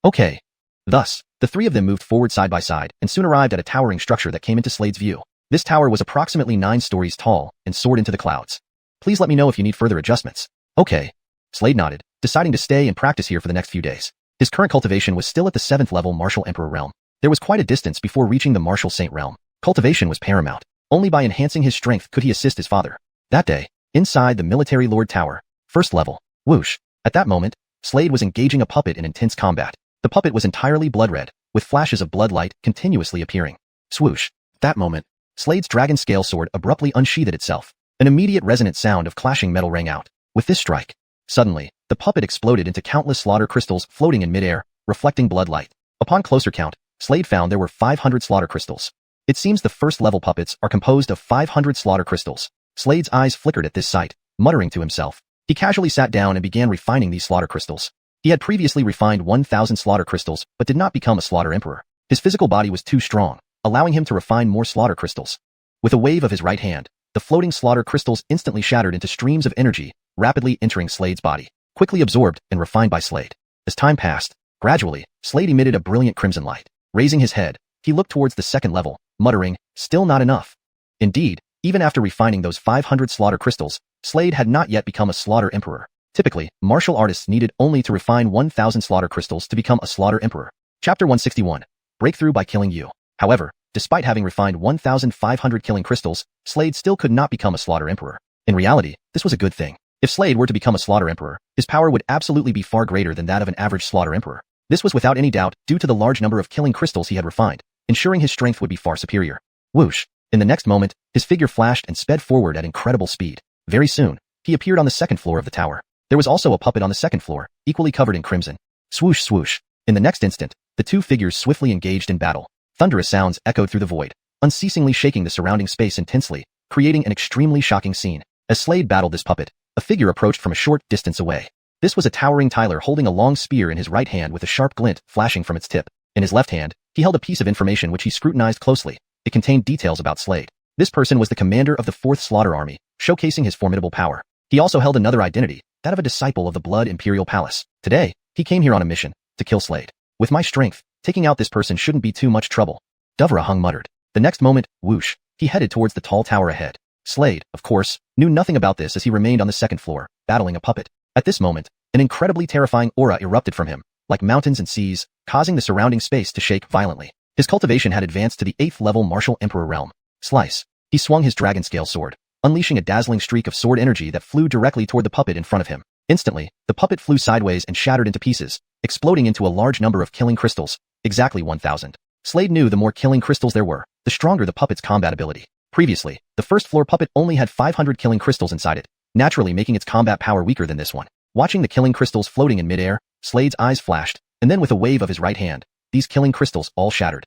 Okay. Thus, the three of them moved forward side by side and soon arrived at a towering structure that came into Slade's view. This tower was approximately 9 stories tall and soared into the clouds. Please let me know if you need further adjustments. Okay. Slade nodded, deciding to stay and practice here for the next few days. His current cultivation was still at the 7th level Martial Emperor realm. There was quite a distance before reaching the Martial Saint realm. Cultivation was paramount. Only by enhancing his strength could he assist his father. That day, inside the Military Lord Tower, 1st level, whoosh. At that moment, Slade was engaging a puppet in intense combat. The puppet was entirely blood red, with flashes of blood light continuously appearing. Swoosh. At that moment, Slade's dragon scale sword abruptly unsheathed itself. An immediate resonant sound of clashing metal rang out. With this strike, suddenly, the puppet exploded into countless slaughter crystals floating in midair, reflecting blood light. Upon closer count, Slade found there were 500 slaughter crystals. It seems the 1st level puppets are composed of 500 slaughter crystals. Slade's eyes flickered at this sight, muttering to himself. He casually sat down and began refining these slaughter crystals. He had previously refined 1,000 slaughter crystals, but did not become a slaughter emperor. His physical body was too strong, allowing him to refine more slaughter crystals. With a wave of his right hand, the floating slaughter crystals instantly shattered into streams of energy, rapidly entering Slade's body, quickly absorbed and refined by Slade. As time passed, gradually, Slade emitted a brilliant crimson light. Raising his head, he looked towards the 2nd level, muttering, still not enough. Indeed, even after refining those 500 slaughter crystals, Slade had not yet become a slaughter emperor. Typically, martial artists needed only to refine 1,000 slaughter crystals to become a slaughter emperor. Chapter 161. Breakthrough by killing you. However, despite having refined 1,500 killing crystals, Slade still could not become a slaughter emperor. In reality, this was a good thing. If Slade were to become a slaughter emperor, his power would absolutely be far greater than that of an average slaughter emperor. This was without any doubt due to the large number of killing crystals he had refined, ensuring his strength would be far superior. Whoosh. In the next moment, his figure flashed and sped forward at incredible speed. Very soon, he appeared on the 2nd floor of the tower. There was also a puppet on the 2nd floor, equally covered in crimson. Swoosh swoosh. In the next instant, the two figures swiftly engaged in battle. Thunderous sounds echoed through the void, unceasingly shaking the surrounding space intensely, creating an extremely shocking scene. As Slade battled this puppet, a figure approached from a short distance away. This was a towering Tyler holding a long spear in his right hand with a sharp glint flashing from its tip. In his left hand, he held a piece of information which he scrutinized closely. It contained details about Slade. This person was the commander of the 4th Slaughter Army, showcasing his formidable power. He also held another identity, that of a disciple of the Blood Imperial Palace. Today, he came here on a mission, to kill Slade. With my strength, taking out this person shouldn't be too much trouble. Xuanhuan muttered. The next moment, whoosh, he headed towards the tall tower ahead. Slade, of course, knew nothing about this as he remained on the second floor, battling a puppet. At this moment, an incredibly terrifying aura erupted from him, like mountains and seas, causing the surrounding space to shake violently. His cultivation had advanced to the 8th level martial emperor realm. Slice. He swung his dragon scale sword, unleashing a dazzling streak of sword energy that flew directly toward the puppet in front of him. Instantly, the puppet flew sideways and shattered into pieces, exploding into a large number of killing crystals, exactly 1,000. Slade knew the more killing crystals there were, the stronger the puppet's combat ability. Previously, the first floor puppet only had 500 killing crystals inside it, naturally making its combat power weaker than this one. Watching the killing crystals floating in midair, Slade's eyes flashed, and then with a wave of his right hand, these killing crystals all shattered.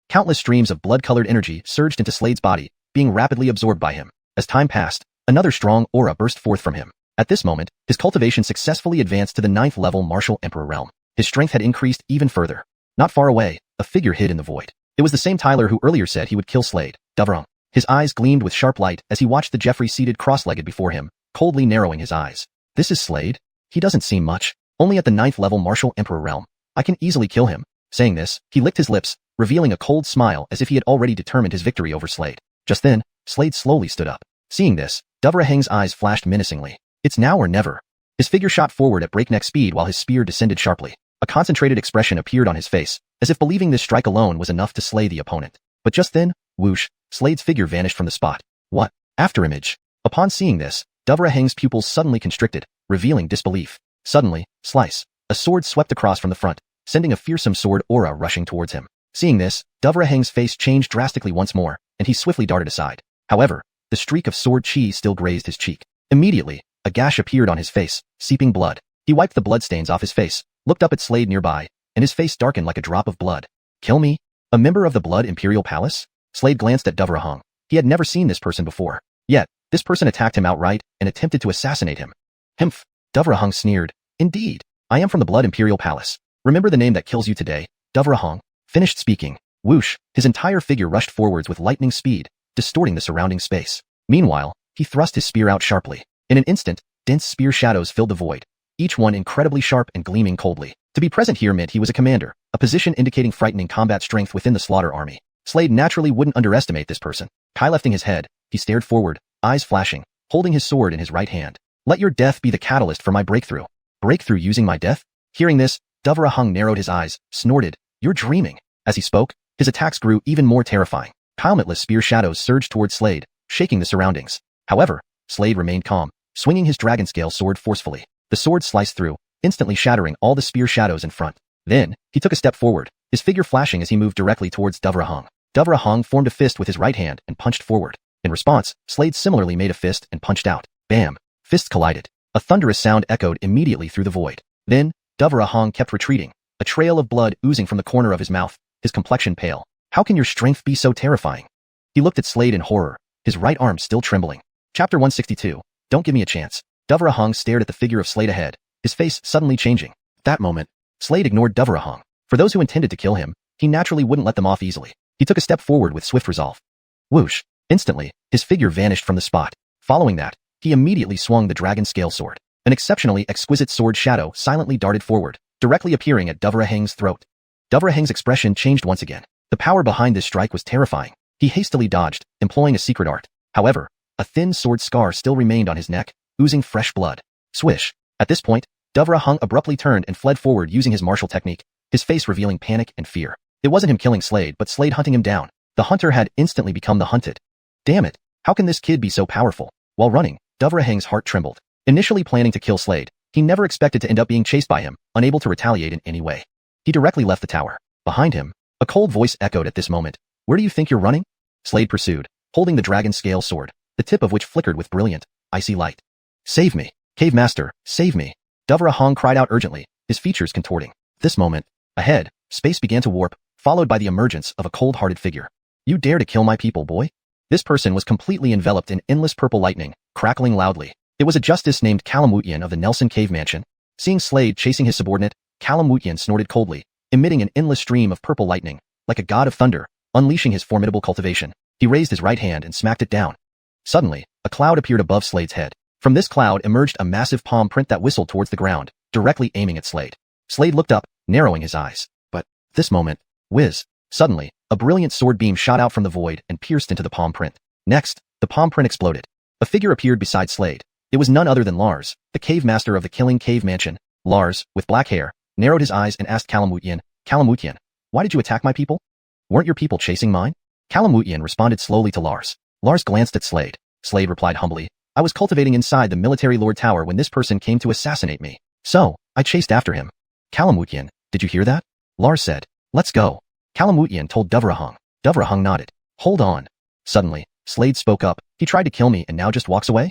Countless streams of blood-colored energy surged into Slade's body, being rapidly absorbed by him. As time passed, another strong aura burst forth from him. At this moment, his cultivation successfully advanced to the 9th level martial emperor realm. His strength had increased even further. Not far away, a figure hid in the void. It was the same Tyler who earlier said he would kill Slade. Xuanhuan. His eyes gleamed with sharp light as he watched the Jeffrey seated cross-legged before him, coldly narrowing his eyes. This is Slade? He doesn't seem much. Only at the 9th level martial emperor realm. I can easily kill him. Saying this, he licked his lips, revealing a cold smile as if he had already determined his victory over Slade. Just then, Slade slowly stood up. Seeing this, Xuanhuan's eyes flashed menacingly. It's now or never. His figure shot forward at breakneck speed while his spear descended sharply. A concentrated expression appeared on his face, as if believing this strike alone was enough to slay the opponent. But just then, whoosh, Slade's figure vanished from the spot. What? Afterimage. Upon seeing this, Xuanhuan's pupils suddenly constricted, revealing disbelief. Suddenly, slice. A sword swept across from the front, sending a fearsome sword aura rushing towards him. Seeing this, Xuanhuan's face changed drastically once more, and he swiftly darted aside. However, the streak of sword chi still grazed his cheek. Immediately, a gash appeared on his face, seeping blood. He wiped the bloodstains off his face, looked up at Slade nearby, and his face darkened like a drop of blood. Kill me? A member of the Blood Imperial Palace? Slade glanced at Xuanhuan. He had never seen this person before. Yet, this person attacked him outright and attempted to assassinate him. Humph. Xuanhuan sneered. Indeed. I am from the Blood Imperial Palace. Remember the name that kills you today? Xuanhuan finished speaking. Whoosh, his entire figure rushed forwards with lightning speed, distorting the surrounding space. Meanwhile, he thrust his spear out sharply. In an instant, dense spear shadows filled the void, each one incredibly sharp and gleaming coldly. To be present here meant he was a commander, a position indicating frightening combat strength within the slaughter army. Slade naturally wouldn't underestimate this person. Lifting his head, he stared forward, eyes flashing, holding his sword in his right hand. Let your death be the catalyst for my breakthrough. Breakthrough using my death? Hearing this, Xuanhuan narrowed his eyes, snorted, You're dreaming. As he spoke, his attacks grew even more terrifying. Helmetless spear shadows surged towards Slade, shaking the surroundings. However, Slade remained calm, swinging his dragon scale sword forcefully. The sword sliced through, instantly shattering all the spear shadows in front. Then, he took a step forward, his figure flashing as he moved directly towards Xuanhuan. Xuanhuan formed a fist with his right hand and punched forward. In response, Slade similarly made a fist and punched out. Bam! Fists collided. A thunderous sound echoed immediately through the void. Then, Xuanhuan kept retreating, a trail of blood oozing from the corner of his mouth, his complexion pale. How can your strength be so terrifying? He looked at Slade in horror, his right arm still trembling. Chapter 162. Don't give me a chance. Xuanhuan stared at the figure of Slade ahead, his face suddenly changing. At that moment, Slade ignored Xuanhuan. For those who intended to kill him, he naturally wouldn't let them off easily. He took a step forward with swift resolve. Whoosh! Instantly, his figure vanished from the spot. Following that, he immediately swung the dragon scale sword. An exceptionally exquisite sword shadow silently darted forward, directly appearing at Xuanhuan's throat. Xuanhuan's expression changed once again. The power behind this strike was terrifying. He hastily dodged, employing a secret art. However, a thin sword scar still remained on his neck, oozing fresh blood. Swish! At this point, Xuanhuan abruptly turned and fled forward using his martial technique, his face revealing panic and fear. It wasn't him killing Slade, but Slade hunting him down. The hunter had instantly become the hunted. Damn it! How can this kid be so powerful? While running, Xuanhuan's heart trembled. Initially planning to kill Slade, he never expected to end up being chased by him, unable to retaliate in any way. He directly left the tower. Behind him, a cold voice echoed at this moment. Where do you think you're running? Slade pursued, holding the dragon scale sword, the tip of which flickered with brilliant, icy light. Save me! Cave Master, save me! Xuanhuan cried out urgently, his features contorting. At this moment, ahead, space began to warp, followed by the emergence of a cold-hearted figure. You dare to kill my people, boy? This person was completely enveloped in endless purple lightning, crackling loudly. It was a justice named xiuxian of the Nelson Cave Mansion. Seeing Slade chasing his subordinate, xiuxian snorted coldly, emitting an endless stream of purple lightning, like a god of thunder, unleashing his formidable cultivation. He raised his right hand and smacked it down. Suddenly, a cloud appeared above Slade's head. From this cloud emerged a massive palm print that whistled towards the ground, directly aiming at Slade. Slade looked up, narrowing his eyes. But this moment, whiz, suddenly, a brilliant sword beam shot out from the void and pierced into the palm print. Next, the palm print exploded. A figure appeared beside Slade. It was none other than Lars, the cave master of the Killing Cave Mansion. Lars, with black hair, narrowed his eyes and asked Kalamutian, why did you attack my people? Weren't your people chasing mine? Kalamutian responded slowly to Lars. Lars glanced at Slade. Slade replied humbly, I was cultivating inside the military lord tower when this person came to assassinate me. So, I chased after him. Kalamutian, did you hear that? Lars said, let's go. Kalamutian told Duvrahung. Duvrahung nodded. Hold on. Suddenly, Slade spoke up. He tried to kill me and now just walks away?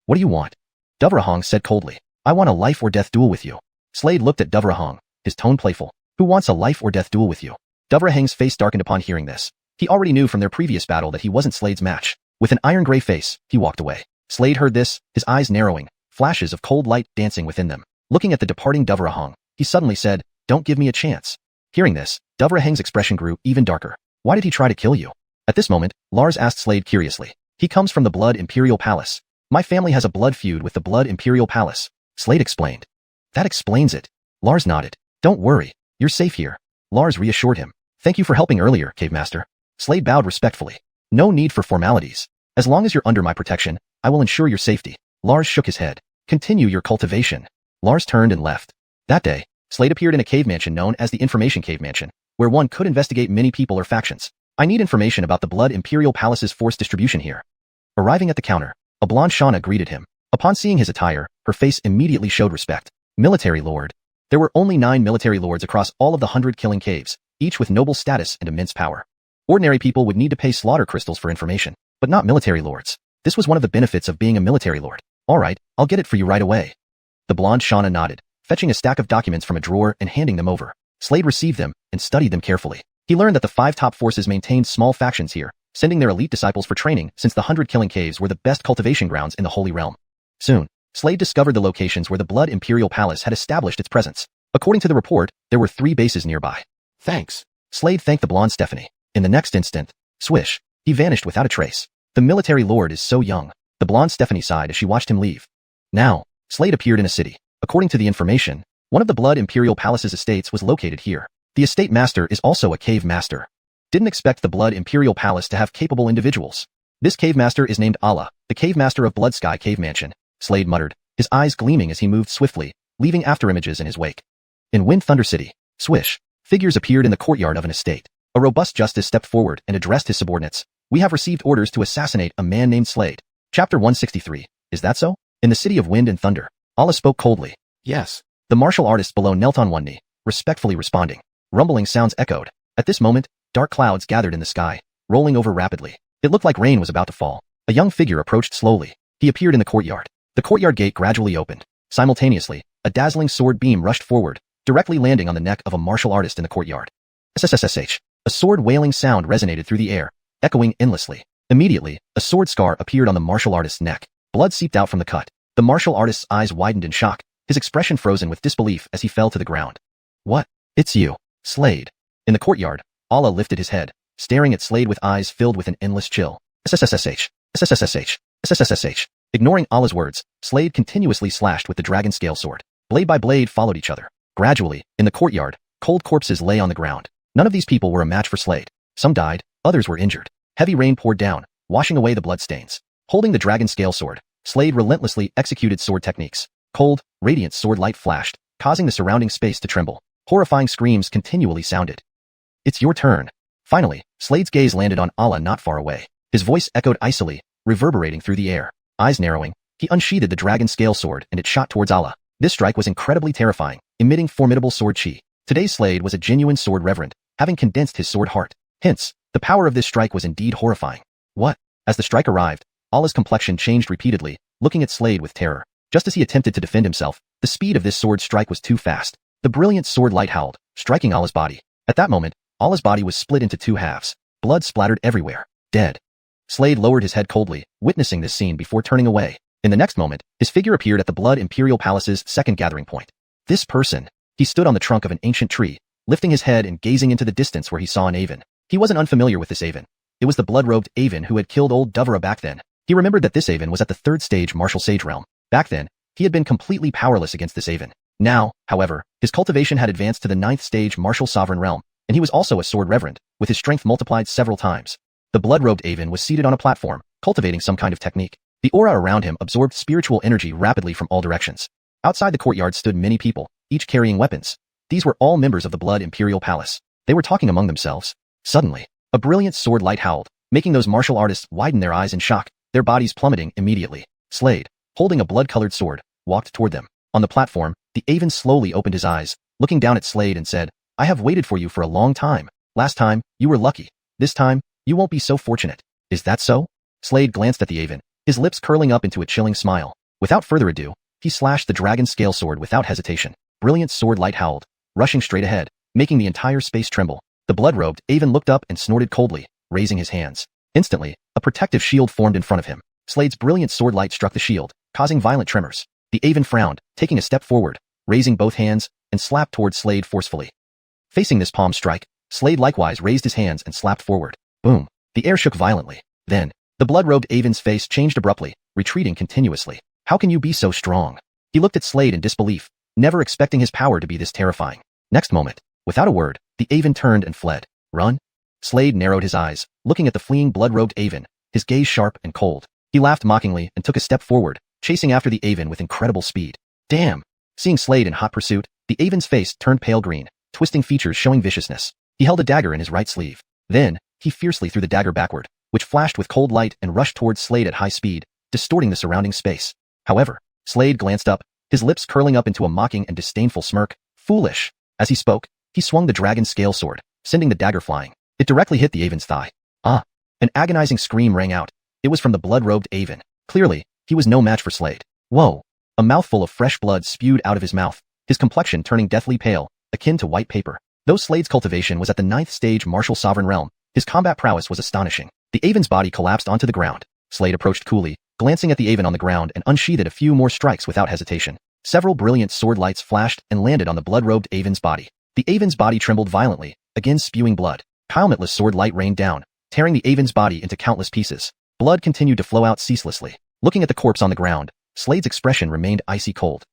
What do you want? Duvrahung said coldly. I want a life or death duel with you. Slade looked at Duvrahung, his tone playful. Who wants a life or death duel with you? Duvrahung's face darkened upon hearing this. He already knew from their previous battle that he wasn't Slade's match. With an iron-gray face, he walked away. Slade heard this, his eyes narrowing, flashes of cold light dancing within them. Looking at the departing Duvrahung, he suddenly said, don't give me a chance. Hearing this, Duvrahung's expression grew even darker. Why did he try to kill you? At this moment, Lars asked Slade curiously. He comes from the Blood Imperial Palace. My family has a blood feud with the Blood Imperial Palace. Slade explained. That explains it. Lars nodded. Don't worry, you're safe here. Lars reassured him. Thank you for helping earlier, Cave Master. Slade bowed respectfully. No need for formalities. As long as you're under my protection, I will ensure your safety. Lars shook his head. Continue your cultivation. Lars turned and left. That day, Slade appeared in a cave mansion known as the Information Cave Mansion, where one could investigate many people or factions. I need information about the Blood Imperial Palace's force distribution here. Arriving at the counter, a blonde Shauna greeted him. Upon seeing his attire, her face immediately showed respect. Military Lord. There were only 9 military lords across all of the 100 killing caves, each with noble status and immense power. Ordinary people would need to pay slaughter crystals for information, but not military lords. This was one of the benefits of being a military lord. All right, I'll get it for you right away. The blonde Shauna nodded, fetching a stack of documents from a drawer and handing them over. Slade received them and studied them carefully. He learned that the 5 top forces maintained small factions here, sending their elite disciples for training since the 100 killing caves were the best cultivation grounds in the Holy Realm. Soon, Slade discovered the locations where the Blood Imperial Palace had established its presence. According to the report, there were 3 bases nearby. Thanks. Slade thanked the blonde Stephanie. In the next instant, swish, he vanished without a trace. The military lord is so young. The blonde Stephanie sighed as she watched him leave. Now, Slade appeared in a city. According to the information, one of the Blood Imperial Palace's estates was located here. The estate master is also a cave master. Didn't expect the Blood Imperial Palace to have capable individuals. This cave master is named Allah, the cave master of Blood Sky Cave Mansion. Slade muttered, his eyes gleaming as he moved swiftly, leaving afterimages in his wake. In Wind Thunder City, swish, figures appeared in the courtyard of an estate. A robust justice stepped forward and addressed his subordinates. We have received orders to assassinate a man named Slade. Chapter 163. Is that so? In the city of Wind and Thunder, Allah spoke coldly. Yes. The martial artist below knelt on one knee, respectfully responding. Rumbling sounds echoed. At this moment, dark clouds gathered in the sky, rolling over rapidly. It looked like rain was about to fall. A young figure approached slowly. He appeared in the courtyard. The courtyard gate gradually opened. Simultaneously, a dazzling sword beam rushed forward, directly landing on the neck of a martial artist in the courtyard. SSSH. A sword wailing sound resonated through the air, echoing endlessly. Immediately, a sword scar appeared on the martial artist's neck. Blood seeped out from the cut. The martial artist's eyes widened in shock, his expression frozen with disbelief as he fell to the ground. What? It's you, Slade. In the courtyard, Allah lifted his head, staring at Slade with eyes filled with an endless chill. SSSH. SSSH. SSSH. Ignoring Allah's words, Slade continuously slashed with the dragon scale sword. Blade by blade followed each other. Gradually, in the courtyard, cold corpses lay on the ground. None of these people were a match for Slade. Some died, others were injured. Heavy rain poured down, washing away the bloodstains. Holding the dragon scale sword, Slade relentlessly executed sword techniques. Cold, radiant sword light flashed, causing the surrounding space to tremble. Horrifying screams continually sounded. It's your turn. Finally, Slade's gaze landed on Allah not far away. His voice echoed icily, reverberating through the air. Eyes narrowing, he unsheathed the dragon scale sword and it shot towards Allah. This strike was incredibly terrifying, emitting formidable sword chi. Today's Slade was a genuine sword reverend, having condensed his sword heart. Hence, the power of this strike was indeed horrifying. What? As the strike arrived, Allah's complexion changed repeatedly, looking at Slade with terror. Just as he attempted to defend himself, the speed of this sword strike was too fast. The brilliant sword light howled, striking Allah's body. At that moment, Allah's body was split into 2 halves. Blood splattered everywhere. Dead. Slade lowered his head coldly, witnessing this scene before turning away. In the next moment, his figure appeared at the Blood Imperial Palace's second gathering point. This person. He stood on the trunk of an ancient tree, lifting his head and gazing into the distance where he saw an Aven. He wasn't unfamiliar with this Aven. It was the blood-robed Aven who had killed old Duvra back then. He remembered that this Aven was at the 3rd stage martial sage realm. Back then, he had been completely powerless against this Aven. Now, however, his cultivation had advanced to the 9th stage martial sovereign realm, and he was also a sword reverend, with his strength multiplied several times. The blood-robed Avon was seated on a platform, cultivating some kind of technique. The aura around him absorbed spiritual energy rapidly from all directions. Outside the courtyard stood many people, each carrying weapons. These were all members of the Blood Imperial Palace. They were talking among themselves. Suddenly, a brilliant sword light howled, making those martial artists widen their eyes in shock, their bodies plummeting immediately. Slade, holding a blood-colored sword, walked toward them. On the platform, the Avon slowly opened his eyes, looking down at Slade and said, "I have waited for you for a long time. Last time, you were lucky. This time, you won't be so fortunate." "Is that so?" Slade glanced at the Avon, his lips curling up into a chilling smile. Without further ado, he slashed the dragon scale sword without hesitation. Brilliant sword light howled, rushing straight ahead, making the entire space tremble. The blood-robed Avon looked up and snorted coldly, raising his hands. Instantly, a protective shield formed in front of him. Slade's brilliant sword light struck the shield, causing violent tremors. The Avon frowned, taking a step forward, raising both hands, and slapped toward Slade forcefully. Facing this palm strike, Slade likewise raised his hands and slapped forward. Boom! The air shook violently. Then, the blood-robed Avon's face changed abruptly, retreating continuously. "How can you be so strong?" He looked at Slade in disbelief, never expecting his power to be this terrifying. Next moment, without a word, the Avon turned and fled. "Run?" Slade narrowed his eyes, looking at the fleeing blood-robed Avon, his gaze sharp and cold. He laughed mockingly and took a step forward, chasing after the Avon with incredible speed. Damn! Seeing Slade in hot pursuit, the Avon's face turned pale green, twisting features showing viciousness. He held a dagger in his right sleeve. Then, he fiercely threw the dagger backward, which flashed with cold light and rushed towards Slade at high speed, distorting the surrounding space. However, Slade glanced up, his lips curling up into a mocking and disdainful smirk. "Foolish." As he spoke, he swung the dragon scale sword, sending the dagger flying. It directly hit the Avon's thigh. Ah! An agonizing scream rang out. It was from the blood-robed Avon. Clearly, he was no match for Slade. Whoa! A mouthful of fresh blood spewed out of his mouth, his complexion turning deathly pale, akin to white paper. Though Slade's cultivation was at the 9th stage martial sovereign realm, his combat prowess was astonishing. The Avon's body collapsed onto the ground. Slade approached coolly, glancing at the Avon on the ground and unsheathed a few more strikes without hesitation. Several brilliant sword lights flashed and landed on the blood-robed Avon's body. The Avon's body trembled violently, again spewing blood. Helmetless sword light rained down, tearing the Avon's body into countless pieces. Blood continued to flow out ceaselessly. Looking at the corpse on the ground, Slade's expression remained icy cold.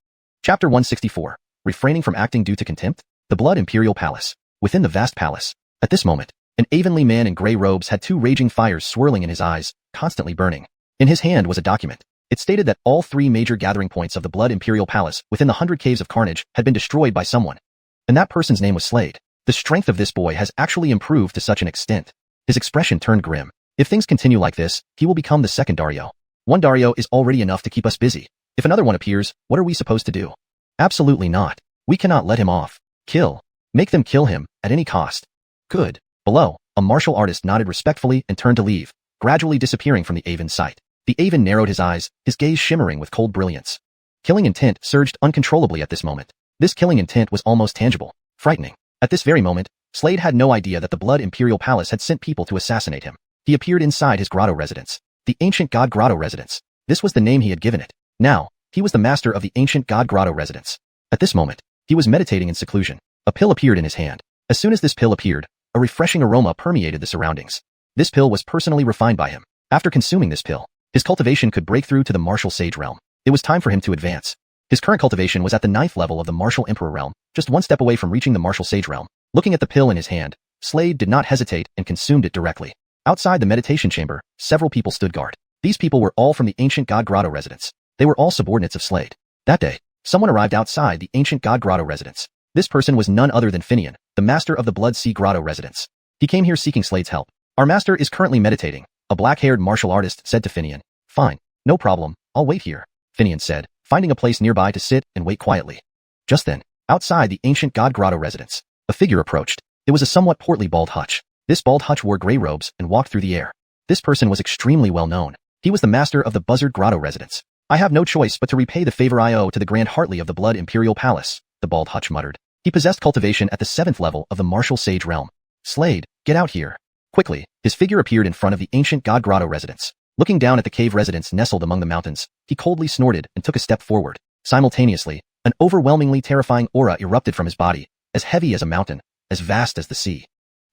Chapter 164. Refraining from acting due to contempt? The Blood Imperial Palace. Within the vast palace. At this moment, an Avonly man in gray robes had two raging fires swirling in his eyes, constantly burning. In his hand was a document. It stated that all three major gathering points of the Blood Imperial Palace within the 100 Caves of Carnage had been destroyed by someone. And that person's name was Slade. The strength of this boy has actually improved to such an extent. His expression turned grim. If things continue like this, he will become the second Dario. One Dario is already enough to keep us busy. If another one appears, what are we supposed to do? Absolutely not. We cannot let him off. Kill. Make them kill him, at any cost. Good. Below, a martial artist nodded respectfully and turned to leave, gradually disappearing from the Avon's sight. The Avon narrowed his eyes, his gaze shimmering with cold brilliance. Killing intent surged uncontrollably at this moment. This killing intent was almost tangible, frightening. At this very moment, Slade had no idea that the Blood Imperial Palace had sent people to assassinate him. He appeared inside his grotto residence. The Ancient God Grotto Residence. This was the name he had given it. Now, he was the master of the Ancient God Grotto Residence. At this moment, he was meditating in seclusion. A pill appeared in his hand. As soon as this pill appeared, a refreshing aroma permeated the surroundings. This pill was personally refined by him. After consuming this pill, his cultivation could break through to the martial sage realm. It was time for him to advance. His current cultivation was at the 9th level of the martial emperor realm, just one step away from reaching the martial sage realm. Looking at the pill in his hand, Slade did not hesitate and consumed it directly. Outside the meditation chamber, several people stood guard. These people were all from the Ancient God Grotto Residence. They were all subordinates of Slade. That day, someone arrived outside the Ancient God Grotto Residence. This person was none other than Finian, the master of the Blood Sea Grotto Residence. He came here seeking Slade's help. "Our master is currently meditating," a black-haired martial artist said to Finian. "Fine, no problem, I'll wait here," Finian said, finding a place nearby to sit and wait quietly. Just then, outside the Ancient God Grotto Residence, a figure approached. It was a somewhat portly bald hutch. This bald hutch wore gray robes and walked through the air. This person was extremely well known. He was the master of the Buzzard Grotto Residence. "I have no choice but to repay the favor I owe to the Grand Hartley of the Blood Imperial Palace," the bald hutch muttered. He possessed cultivation at the 7th level of the martial sage realm. "Slade, get out here." Quickly, his figure appeared in front of the Ancient God Grotto Residence. Looking down at the cave residence nestled among the mountains, he coldly snorted and took a step forward. Simultaneously, an overwhelmingly terrifying aura erupted from his body, as heavy as a mountain, as vast as the sea.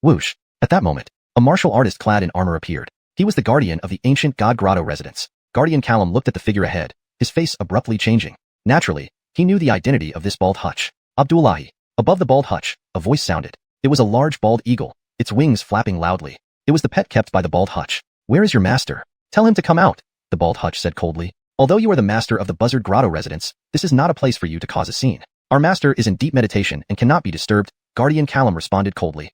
Whoosh! At that moment, a martial artist clad in armor appeared. He was the guardian of the Ancient God Grotto Residence. Guardian Callum looked at the figure ahead, his face abruptly changing. Naturally, He knew the identity of this bald hutch. Abdullahi. Above the bald hutch, a voice sounded. It was a large bald eagle, its wings flapping loudly. It was the pet kept by the bald hutch. Where is your master? Tell him to come out, the bald hutch said coldly. Although you are the master of the Buzzard Grotto residence, this is not a place for you to cause a scene. Our master is in deep meditation and cannot be disturbed, Guardian Callum responded coldly.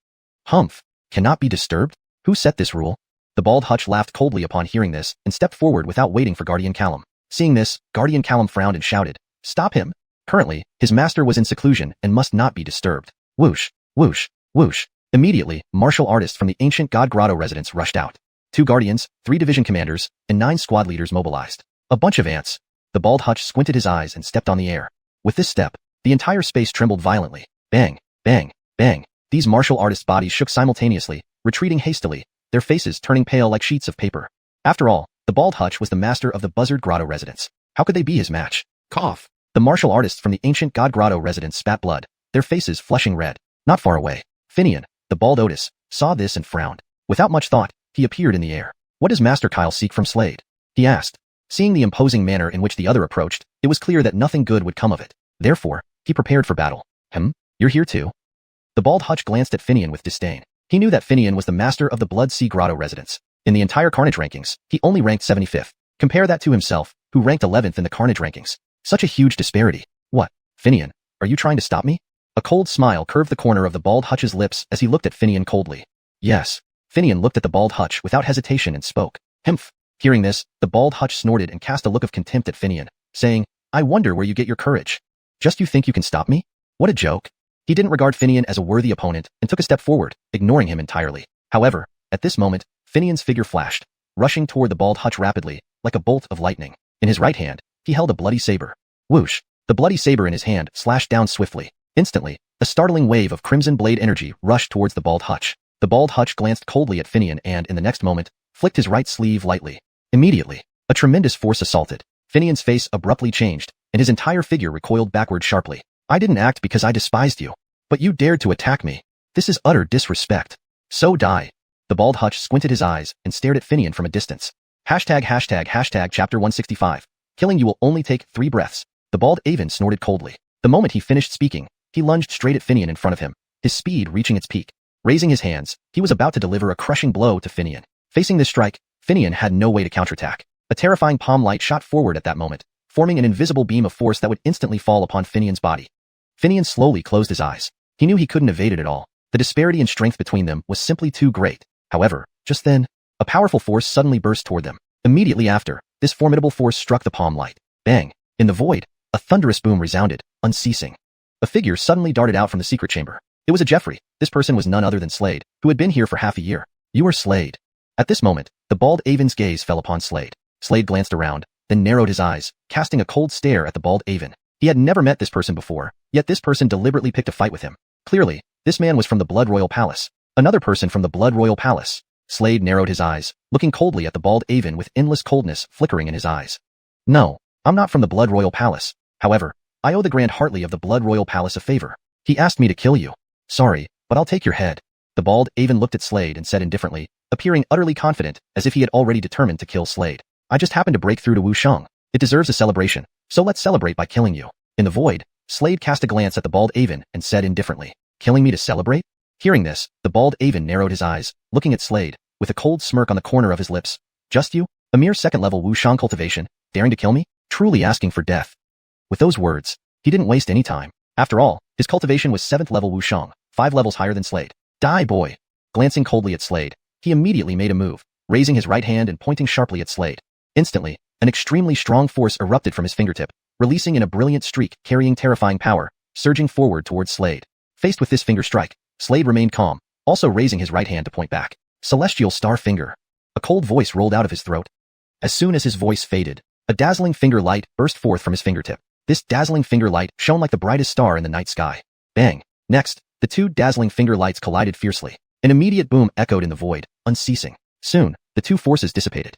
Humph. Cannot be disturbed? Who set this rule? The bald hutch laughed coldly upon hearing this and stepped forward without waiting for Guardian Callum. Seeing this, Guardian Callum frowned and shouted, Stop him! Currently, his master was in seclusion and must not be disturbed. Whoosh, whoosh, whoosh. Immediately, martial artists from the ancient God Grotto residence rushed out. 2 guardians, 3 division commanders, and 9 squad leaders mobilized. A bunch of ants. The bald hutch squinted his eyes and stepped on the air. With this step, the entire space trembled violently. Bang, bang, bang. These martial artists' bodies shook simultaneously, retreating hastily, their faces turning pale like sheets of paper. After all, the bald hutch was the master of the Buzzard Grotto residence. How could they be his match? Cough. The martial artists from the ancient God Grotto residence spat blood, their faces flushing red. Not far away, Finian, the bald Otis, saw this and frowned. Without much thought, he appeared in the air. What does Master Kyle seek from Slade? He asked. Seeing the imposing manner in which the other approached, it was clear that nothing good would come of it. Therefore, he prepared for battle. You're here too? The bald hutch glanced at Finian with disdain. He knew that Finian was the master of the Blood Sea Grotto residence. In the entire Carnage rankings, he only ranked 75th. Compare that to himself, who ranked 11th in the Carnage rankings. Such a huge disparity. What? Finian, are you trying to stop me? A cold smile curved the corner of the bald hutch's lips as he looked at Finian coldly. Yes. Finian looked at the bald hutch without hesitation and spoke. Himph. Hearing this, the bald hutch snorted and cast a look of contempt at Finian, saying, I wonder where you get your courage. Just you think you can stop me? What a joke. He didn't regard Finian as a worthy opponent and took a step forward, ignoring him entirely. However, at this moment, Finian's figure flashed, rushing toward the bald hutch rapidly, like a bolt of lightning. In his right hand, he held a bloody saber. Whoosh! The bloody saber in his hand slashed down swiftly. Instantly, a startling wave of crimson blade energy rushed towards the bald hutch. The bald hutch glanced coldly at Finian and, in the next moment, flicked his right sleeve lightly. Immediately, a tremendous force assaulted. Finian's face abruptly changed, and his entire figure recoiled backward sharply. I didn't act because I despised you. But you dared to attack me. This is utter disrespect. So die. The bald hutch squinted his eyes and stared at Finian from a distance. Hashtag chapter 165. Killing you will only take 3 breaths. The bald Avon snorted coldly. The moment he finished speaking, he lunged straight at Finian in front of him, his speed reaching its peak. Raising his hands, he was about to deliver a crushing blow to Finian. Facing this strike, Finian had no way to counterattack. A terrifying palm light shot forward at that moment, forming an invisible beam of force that would instantly fall upon Finian's body. Finian slowly closed his eyes. He knew he couldn't evade it at all. The disparity in strength between them was simply too great. However, just then, a powerful force suddenly burst toward them. Immediately after, this formidable force struck the palm light. Bang! In the void, a thunderous boom resounded, unceasing. A figure suddenly darted out from the secret chamber. It was a Jeffrey. This person was none other than Slade, who had been here for half a year. You are Slade. At this moment, the bald Avon's gaze fell upon Slade. Slade glanced around, then narrowed his eyes, casting a cold stare at the bald Avon. He had never met this person before, yet this person deliberately picked a fight with him. Clearly, this man was from the Blood Royal Palace. Another person from the Blood Royal Palace. Slade narrowed his eyes, looking coldly at the bald Avon with endless coldness flickering in his eyes. No, I'm not from the Blood Royal Palace. However, I owe the Grand Hartley of the Blood Royal Palace a favor. He asked me to kill you. Sorry, but I'll take your head. The bald Avon looked at Slade and said indifferently, appearing utterly confident, as if he had already determined to kill Slade. I just happened to break through to Wu Shang. It deserves a celebration, so let's celebrate by killing you. In the void, Slade cast a glance at the bald Avon and said indifferently, killing me to celebrate? Hearing this, the bald Avon narrowed his eyes, looking at Slade, with a cold smirk on the corner of his lips. Just you? A mere second-level Wu Shang cultivation, daring to kill me? Truly asking for death. With those words, he didn't waste any time. After all, his cultivation was 7th level Wu Shang, 5 levels higher than Slade. Die, boy! Glancing coldly at Slade, he immediately made a move, raising his right hand and pointing sharply at Slade. Instantly, an extremely strong force erupted from his fingertip, releasing in a brilliant streak carrying terrifying power, surging forward towards Slade. Faced with this finger strike, Slade remained calm, also raising his right hand to point back. Celestial Star Finger. A cold voice rolled out of his throat. As soon as his voice faded, a dazzling finger light burst forth from his fingertip. This dazzling finger light shone like the brightest star in the night sky. Bang! Next, the 2 dazzling finger lights collided fiercely. An immediate boom echoed in the void, unceasing. Soon, the 2 forces dissipated.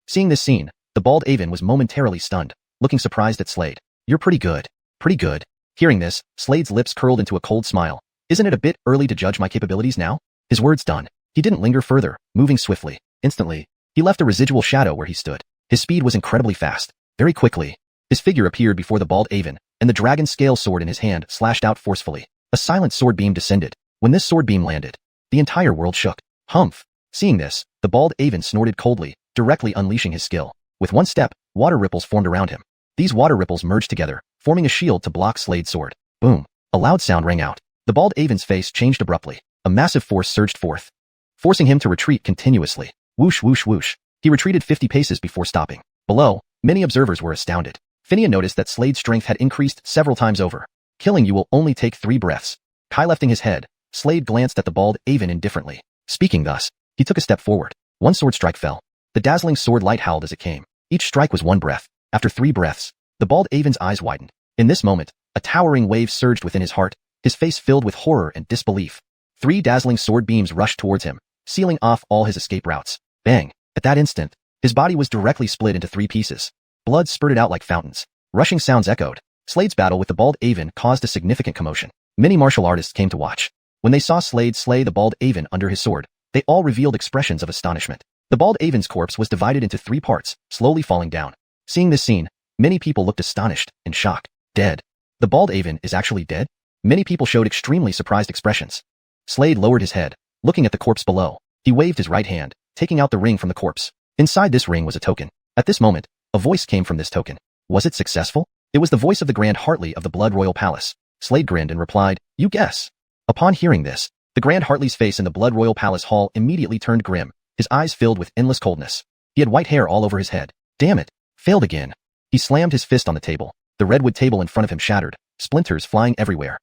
Seeing this scene, the bald Avon was momentarily stunned, looking surprised at Slade. You're pretty good. Pretty good. Hearing this, Slade's lips curled into a cold smile. Isn't it a bit early to judge my capabilities now? His words done, he didn't linger further, moving swiftly. Instantly, he left a residual shadow where he stood. His speed was incredibly fast. Very quickly, His figure appeared before the bald Avon, and the dragon scale sword in his hand slashed out forcefully. A silent sword beam descended. When this sword beam landed, the entire world shook. Humph! Seeing this, the bald Avon snorted coldly, directly unleashing his skill. With one step, water ripples formed around him. These water ripples merged together, forming a shield to block Slade's sword. Boom! A loud sound rang out. The bald Avon's face changed abruptly. A massive force surged forth, forcing him to retreat continuously. Whoosh whoosh whoosh. He retreated 50 paces before stopping. Below, many observers were astounded. Finian noticed that Slade's strength had increased several times over. Killing you will only take 3 breaths. Kai lifting his head, Slade glanced at the bald Avon indifferently. Speaking thus, he took a step forward. One sword strike fell. The dazzling sword light howled as it came. Each strike was 1 breath. After 3 breaths, the bald Avon's eyes widened. In this moment, a towering wave surged within his heart, his face filled with horror and disbelief. 3 dazzling sword beams rushed towards him, sealing off all his escape routes. Bang! At that instant, his body was directly split into 3 pieces. Blood spurted out like fountains. Rushing sounds echoed. Slade's battle with the bald Avon caused a significant commotion. Many martial artists came to watch. When they saw Slade slay the bald Avon under his sword, they all revealed expressions of astonishment. The bald Avon's corpse was divided into 3 parts, slowly falling down. Seeing this scene, many people looked astonished, in shock. Dead. The bald Avon is actually dead? Many people showed extremely surprised expressions. Slade lowered his head, looking at the corpse below. He waved his right hand, taking out the ring from the corpse. Inside this ring was a token. At this moment, a voice came from this token. Was it successful? It was the voice of the Grand Hartley of the Blood Royal Palace. Slade grinned and replied, "You guess." Upon hearing this, the Grand Hartley's face in the Blood Royal Palace hall immediately turned grim, his eyes filled with endless coldness. He had white hair all over his head. Damn it! Failed again. He slammed his fist on the table. The redwood table in front of him shattered, splinters flying everywhere.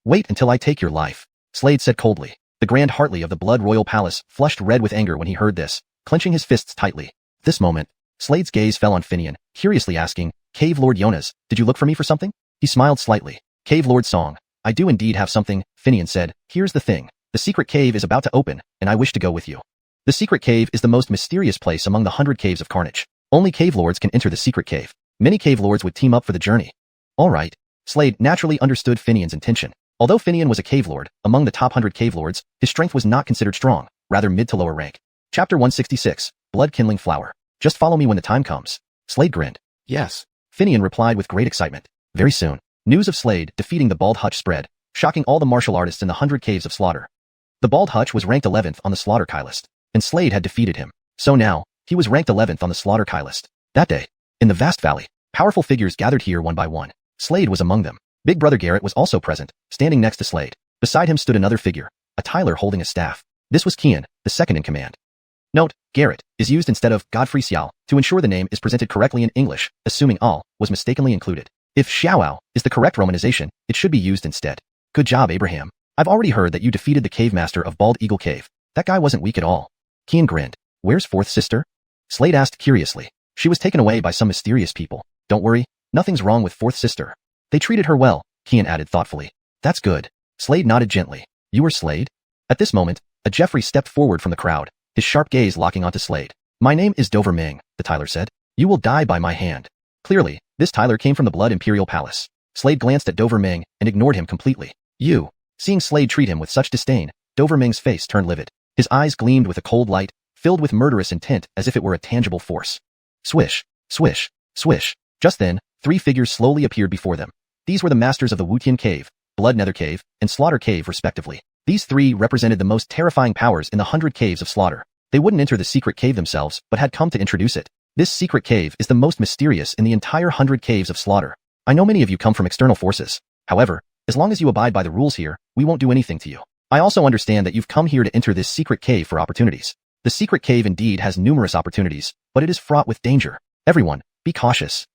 "Wait until I take your life," Slade said coldly. The Grand Hartley of the Blood Royal Palace flushed red with anger when he heard this, clenching his fists tightly. At this moment, Slade's gaze fell on Finian, curiously asking, "Cave Lord Jonas, did you look for me for something?" He smiled slightly. "Cave Lord Song, I do indeed have something," Finian said. "Here's the thing. The secret cave is about to open, and I wish to go with you." The secret cave is the most mysterious place among the 100 caves of Carnage. Only cave lords can enter the secret cave. Many cave lords would team up for the journey. All right. Slade naturally understood Finian's intention. Although Finian was a cave lord, among the top 100 cave lords, his strength was not considered strong, rather mid to lower rank. Chapter 166, Blood-Kindling Flower. Just follow me when the time comes. Slade grinned. Yes. Finian replied with great excitement. Very soon, news of Slade defeating the Bald Hutch spread, shocking all the martial artists in the 100 caves of slaughter. The Bald Hutch was ranked 11th on the slaughter Kai list, and Slade had defeated him. So now, he was ranked 11th on the slaughter Kai list. That day, in the vast valley, powerful figures gathered here one by one. Slade was among them. Big Brother Garrett was also present, standing next to Slade. Beside him stood another figure, a Tyler holding a staff. This was Qian, the second in command. Note, Garrett is used instead of Godfrey Xiao to ensure the name is presented correctly in English, assuming Al was mistakenly included. If Xiaoao is the correct romanization, it should be used instead. Good job, Abraham. I've already heard that you defeated the cave master of Bald Eagle Cave. That guy wasn't weak at all. Qian grinned. Where's fourth sister? Slade asked curiously. She was taken away by some mysterious people. Don't worry, nothing's wrong with fourth sister. They treated her well, Qian added thoughtfully. That's good. Slade nodded gently. You were Slade? At this moment, a Jeffrey stepped forward from the crowd, his sharp gaze locking onto Slade. My name is Dover Ming, the Tyler said. You will die by my hand. Clearly, this Tyler came from the Blood Imperial Palace. Slade glanced at Dover Ming and ignored him completely. You. Seeing Slade treat him with such disdain, Dover Ming's face turned livid. His eyes gleamed with a cold light, filled with murderous intent as if it were a tangible force. Swish, swish, swish. Just then, 3 figures slowly appeared before them. These were the masters of the Wutian Cave, Blood Nether Cave, and Slaughter Cave respectively. These 3 represented the most terrifying powers in the 100 caves of slaughter. They wouldn't enter the secret cave themselves, but had come to introduce it. This secret cave is the most mysterious in the entire 100 caves of slaughter. I know many of you come from external forces. However, as long as you abide by the rules here, we won't do anything to you. I also understand that you've come here to enter this secret cave for opportunities. The secret cave indeed has numerous opportunities, but it is fraught with danger. Everyone, be cautious.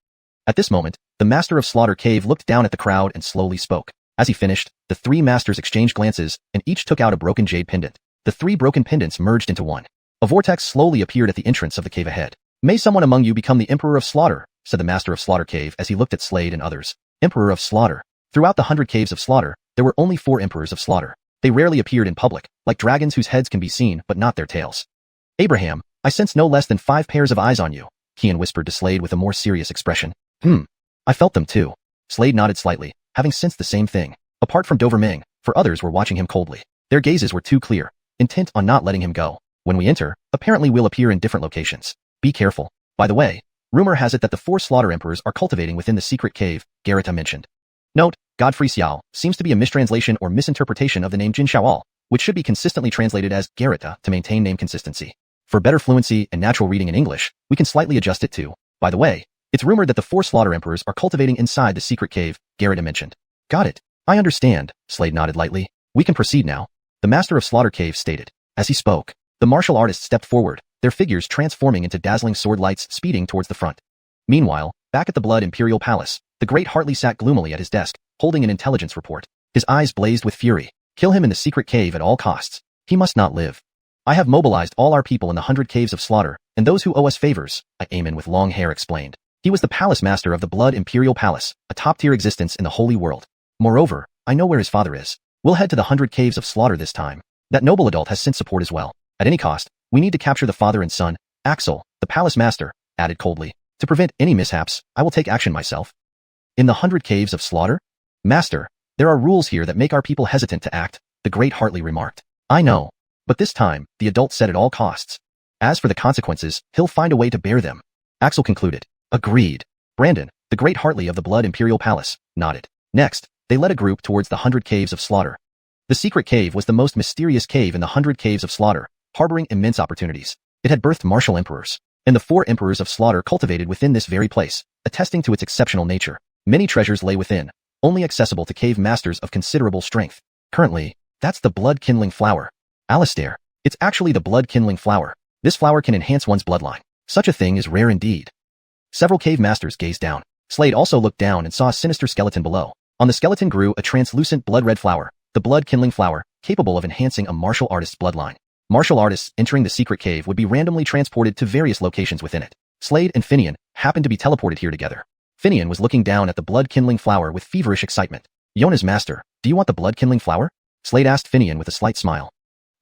At this moment, the master of Slaughter Cave looked down at the crowd and slowly spoke. As he finished, the 3 masters exchanged glances, and each took out a broken jade pendant. The 3 broken pendants merged into one. A vortex slowly appeared at the entrance of the cave ahead. May someone among you become the Emperor of Slaughter, said the master of Slaughter Cave as he looked at Slade and others. Emperor of Slaughter. Throughout the 100 caves of slaughter, there were only 4 emperors of slaughter. They rarely appeared in public, like dragons whose heads can be seen but not their tails. Abraham, I sense no less than 5 pairs of eyes on you, Qian whispered to Slade with a more serious expression. I felt them too. Slade nodded slightly, having sensed the same thing. Apart from Dover Ming, 4 others were watching him coldly. Their gazes were too clear, intent on not letting him go. When we enter, apparently we'll appear in different locations. Be careful. By the way, Rumor has it that the 4 slaughter emperors are cultivating within the secret cave Garita mentioned. Note, Godfrey Xiao seems to be a mistranslation or misinterpretation of the name Jin Xiaoal, which should be consistently translated as Garita to maintain name consistency. For better fluency and natural reading in English, we can slightly adjust it to, by the way, it's rumored that the 4 slaughter emperors are cultivating inside the secret cave Garita mentioned. Got it. I understand, Slade nodded lightly. We can proceed now. The master of Slaughter Cave stated. As he spoke, the martial artists stepped forward, their figures transforming into dazzling sword lights speeding towards the front. Meanwhile, back at the Blood Imperial Palace, the great Hartley sat gloomily at his desk, holding an intelligence report. His eyes blazed with fury. Kill him in the secret cave at all costs. He must not live. I have mobilized all our people in the 100 caves of slaughter, and those who owe us favors, Aemon with long hair explained. He was the palace master of the Blood Imperial Palace, a top-tier existence in the Holy World. Moreover, I know where his father is. We'll head to the 100 caves of slaughter this time. That noble adult has sent support as well. At any cost, we need to capture the father and son. Axel, the palace master, added coldly. To prevent any mishaps, I will take action myself. In the 100 caves of slaughter? Master, there are rules here that make our people hesitant to act, the great Hartley remarked. I know. But this time, the adult said at all costs. As for the consequences, he'll find a way to bear them. Axel concluded. Agreed. Brandon, the great Hartley of the Blood Imperial Palace, nodded. Next, they led a group towards the 100 caves of slaughter. The secret cave was the most mysterious cave in the 100 caves of slaughter, harboring immense opportunities. It had birthed martial emperors, and the 4 emperors of slaughter cultivated within this very place, attesting to its exceptional nature. Many treasures lay within, only accessible to cave masters of considerable strength. Currently, that's the blood-kindling flower. Alistair, it's actually the blood-kindling flower. This flower can enhance one's bloodline. Such a thing is rare indeed. Several cave masters gazed down. Slade also looked down and saw a sinister skeleton below. On the skeleton grew a translucent blood-red flower, the blood-kindling flower, capable of enhancing a martial artist's bloodline. Martial artists entering the secret cave would be randomly transported to various locations within it. Slade and Finian happened to be teleported here together. Finian was looking down at the blood-kindling flower with feverish excitement. Yona's master, do you want the blood-kindling flower? Slade asked Finian with a slight smile.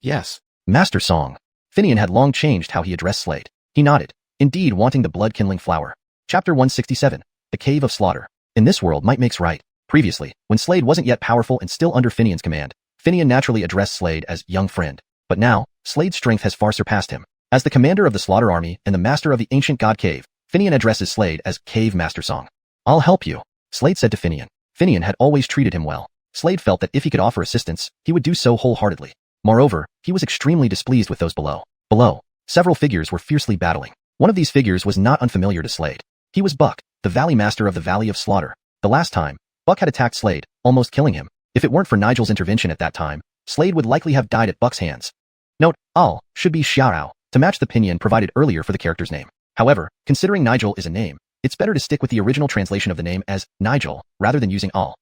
Yes. Master Song. Finian had long changed how he addressed Slade. He nodded, indeed wanting the blood-kindling flower. Chapter 167, The Cave of Slaughter. In this world might makes right. Previously, when Slade wasn't yet powerful and still under Finian's command, Finian naturally addressed Slade as young friend. But now, Slade's strength has far surpassed him. As the commander of the Slaughter Army and the master of the ancient god cave, Finian addresses Slade as Cave Master Song. I'll help you, Slade said to Finian. Finian had always treated him well. Slade felt that if he could offer assistance, he would do so wholeheartedly. Moreover, he was extremely displeased with those below. Below, several figures were fiercely battling. One of these figures was not unfamiliar to Slade. He was Buck, the Valley Master of the Valley of Slaughter. The last time, Buck had attacked Slade, almost killing him. If it weren't for Nigel's intervention at that time, Slade would likely have died at Buck's hands. Note, Al should be Xiao to match the pinyin provided earlier for the character's name. However, considering Nigel is a name, it's better to stick with the original translation of the name as Nigel rather than using Al.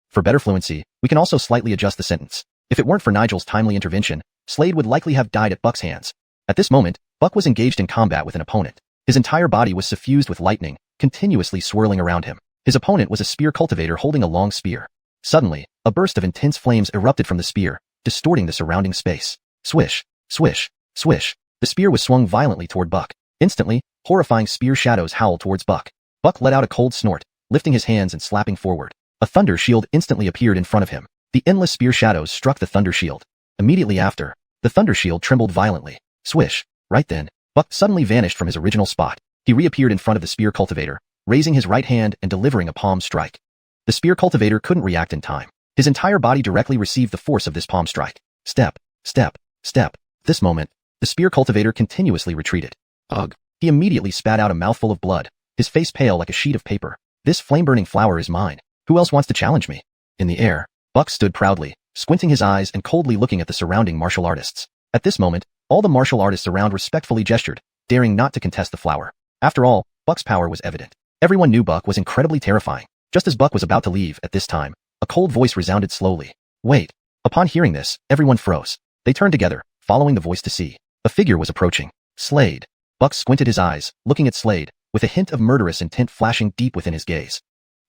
For better fluency, we can also slightly adjust the sentence. If it weren't for Nigel's timely intervention, Slade would likely have died at Buck's hands. At this moment, Buck was engaged in combat with an opponent. His entire body was suffused with lightning, continuously swirling around him. His opponent was a spear cultivator holding a long spear. Suddenly, a burst of intense flames erupted from the spear, distorting the surrounding space. Swish, swish, swish. The spear was swung violently toward Buck. Instantly, horrifying spear shadows howled towards Buck. Buck let out a cold snort, lifting his hands and slapping forward. A thunder shield instantly appeared in front of him. The endless spear shadows struck the thunder shield. Immediately after, the thunder shield trembled violently. Swish. Right then, Buck suddenly vanished from his original spot. He reappeared in front of the spear cultivator, raising his right hand and delivering a palm strike. The spear cultivator couldn't react in time. His entire body directly received the force of this palm strike. Step, step, step. This moment, the spear cultivator continuously retreated. Ugh. He immediately spat out a mouthful of blood, his face pale like a sheet of paper. This flame-burning flower is mine. Who else wants to challenge me? In the air, Buck stood proudly, squinting his eyes and coldly looking at the surrounding martial artists. At this moment, all the martial artists around respectfully gestured, daring not to contest the flower. After all, Buck's power was evident. Everyone knew Buck was incredibly terrifying. Just as Buck was about to leave at this time, a cold voice resounded slowly. Wait. Upon hearing this, everyone froze. They turned together, following the voice to see. A figure was approaching. Slade. Buck squinted his eyes, looking at Slade, with a hint of murderous intent flashing deep within his gaze.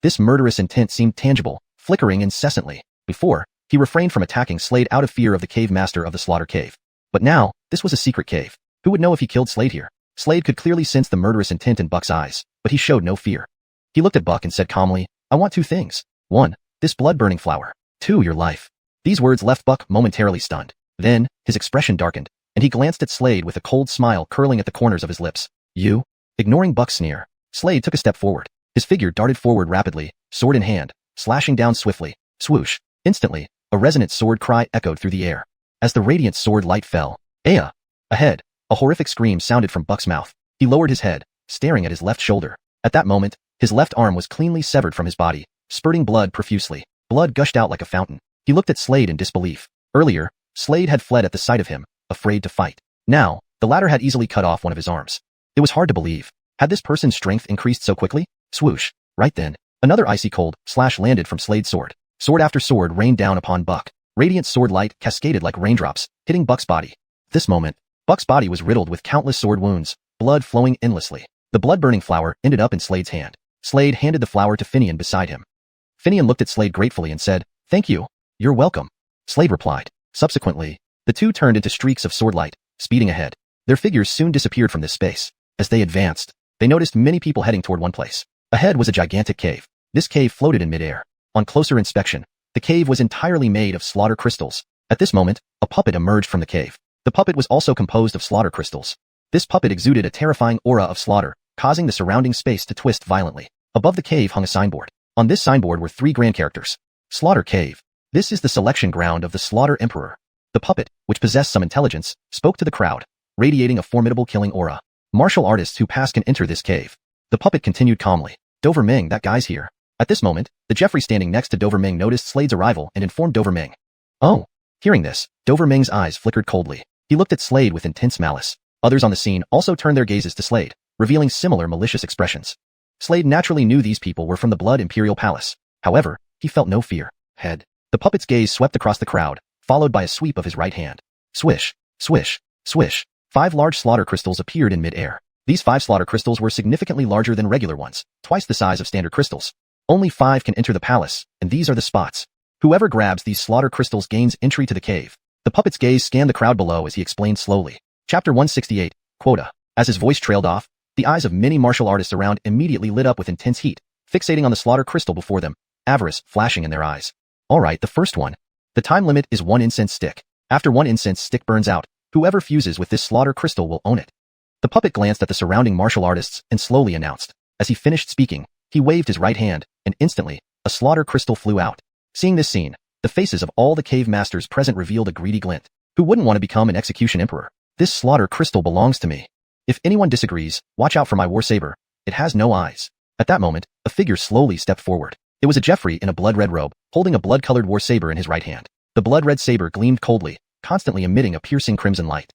This murderous intent seemed tangible, flickering incessantly. Before, he refrained from attacking Slade out of fear of the cave master of the Slaughter Cave. But now, this was a secret cave. Who would know if he killed Slade here? Slade could clearly sense the murderous intent in Buck's eyes, but he showed no fear. He looked at Buck and said calmly, I want 2 things. 1, this blood-burning flower. 2, your life. These words left Buck momentarily stunned. Then, his expression darkened, and he glanced at Slade with a cold smile curling at the corners of his lips. You? Ignoring Buck's sneer, Slade took a step forward. His figure darted forward rapidly, sword in hand, slashing down swiftly. Swoosh. Instantly, a resonant sword cry echoed through the air. As the radiant sword light fell, Aya! Ahead, a horrific scream sounded from Buck's mouth. He lowered his head, staring at his left shoulder. At that moment, his left arm was cleanly severed from his body, spurting blood profusely. Blood gushed out like a fountain. He looked at Slade in disbelief. Earlier, Slade had fled at the sight of him, afraid to fight. Now, the latter had easily cut off one of his arms. It was hard to believe. Had this person's strength increased so quickly? Swoosh. Right then, another icy cold slash landed from Slade's sword. Sword after sword rained down upon Buck. Radiant sword light cascaded like raindrops, hitting Buck's body. At this moment, Buck's body was riddled with countless sword wounds, blood flowing endlessly. The blood-burning flower ended up in Slade's hand. Slade handed the flower to Finian beside him. Finian looked at Slade gratefully and said, "Thank you. You're welcome." Slade replied. Subsequently, the two turned into streaks of sword light, speeding ahead. Their figures soon disappeared from this space. As they advanced, they noticed many people heading toward one place. Ahead was a gigantic cave. This cave floated in midair. On closer inspection, the cave was entirely made of slaughter crystals. At this moment, a puppet emerged from the cave. The puppet was also composed of slaughter crystals. This puppet exuded a terrifying aura of slaughter, causing the surrounding space to twist violently. Above the cave hung a signboard. On this signboard were 3 grand characters. Slaughter Cave. This is the selection ground of the Slaughter Emperor. The puppet, which possessed some intelligence, spoke to the crowd, radiating a formidable killing aura. Martial artists who pass can enter this cave. The puppet continued calmly. Dover Ming, that guy's here. At this moment, the Jeffrey standing next to Dover Ming noticed Slade's arrival and informed Dover Ming. Oh. Hearing this, Dover Ming's eyes flickered coldly. He looked at Slade with intense malice. Others on the scene also turned their gazes to Slade, revealing similar malicious expressions. Slade naturally knew these people were from the Blood Imperial Palace. However, he felt no fear. Head. The puppet's gaze swept across the crowd, followed by a sweep of his right hand. Swish, swish, swish. 5 large slaughter crystals appeared in mid-air. These 5 slaughter crystals were significantly larger than regular ones, twice the size of standard crystals. Only 5 can enter the palace, and these are the spots. Whoever grabs these slaughter crystals gains entry to the cave. The puppet's gaze scanned the crowd below as he explained slowly. Chapter 168, Quota. As his voice trailed off, the eyes of many martial artists around immediately lit up with intense heat, fixating on the slaughter crystal before them, avarice flashing in their eyes. Alright, the first one. The time limit is 1 incense stick. After 1 incense stick burns out, whoever fuses with this slaughter crystal will own it. The puppet glanced at the surrounding martial artists and slowly announced. As he finished speaking, he waved his right hand, and instantly, a slaughter crystal flew out. Seeing this scene, the faces of all the cave masters present revealed a greedy glint. Who wouldn't want to become an execution emperor? This slaughter crystal belongs to me. If anyone disagrees, watch out for my war saber. It has no eyes. At that moment, a figure slowly stepped forward. It was a Jeffrey in a blood-red robe, holding a blood-colored war saber in his right hand. The blood-red saber gleamed coldly, constantly emitting a piercing crimson light.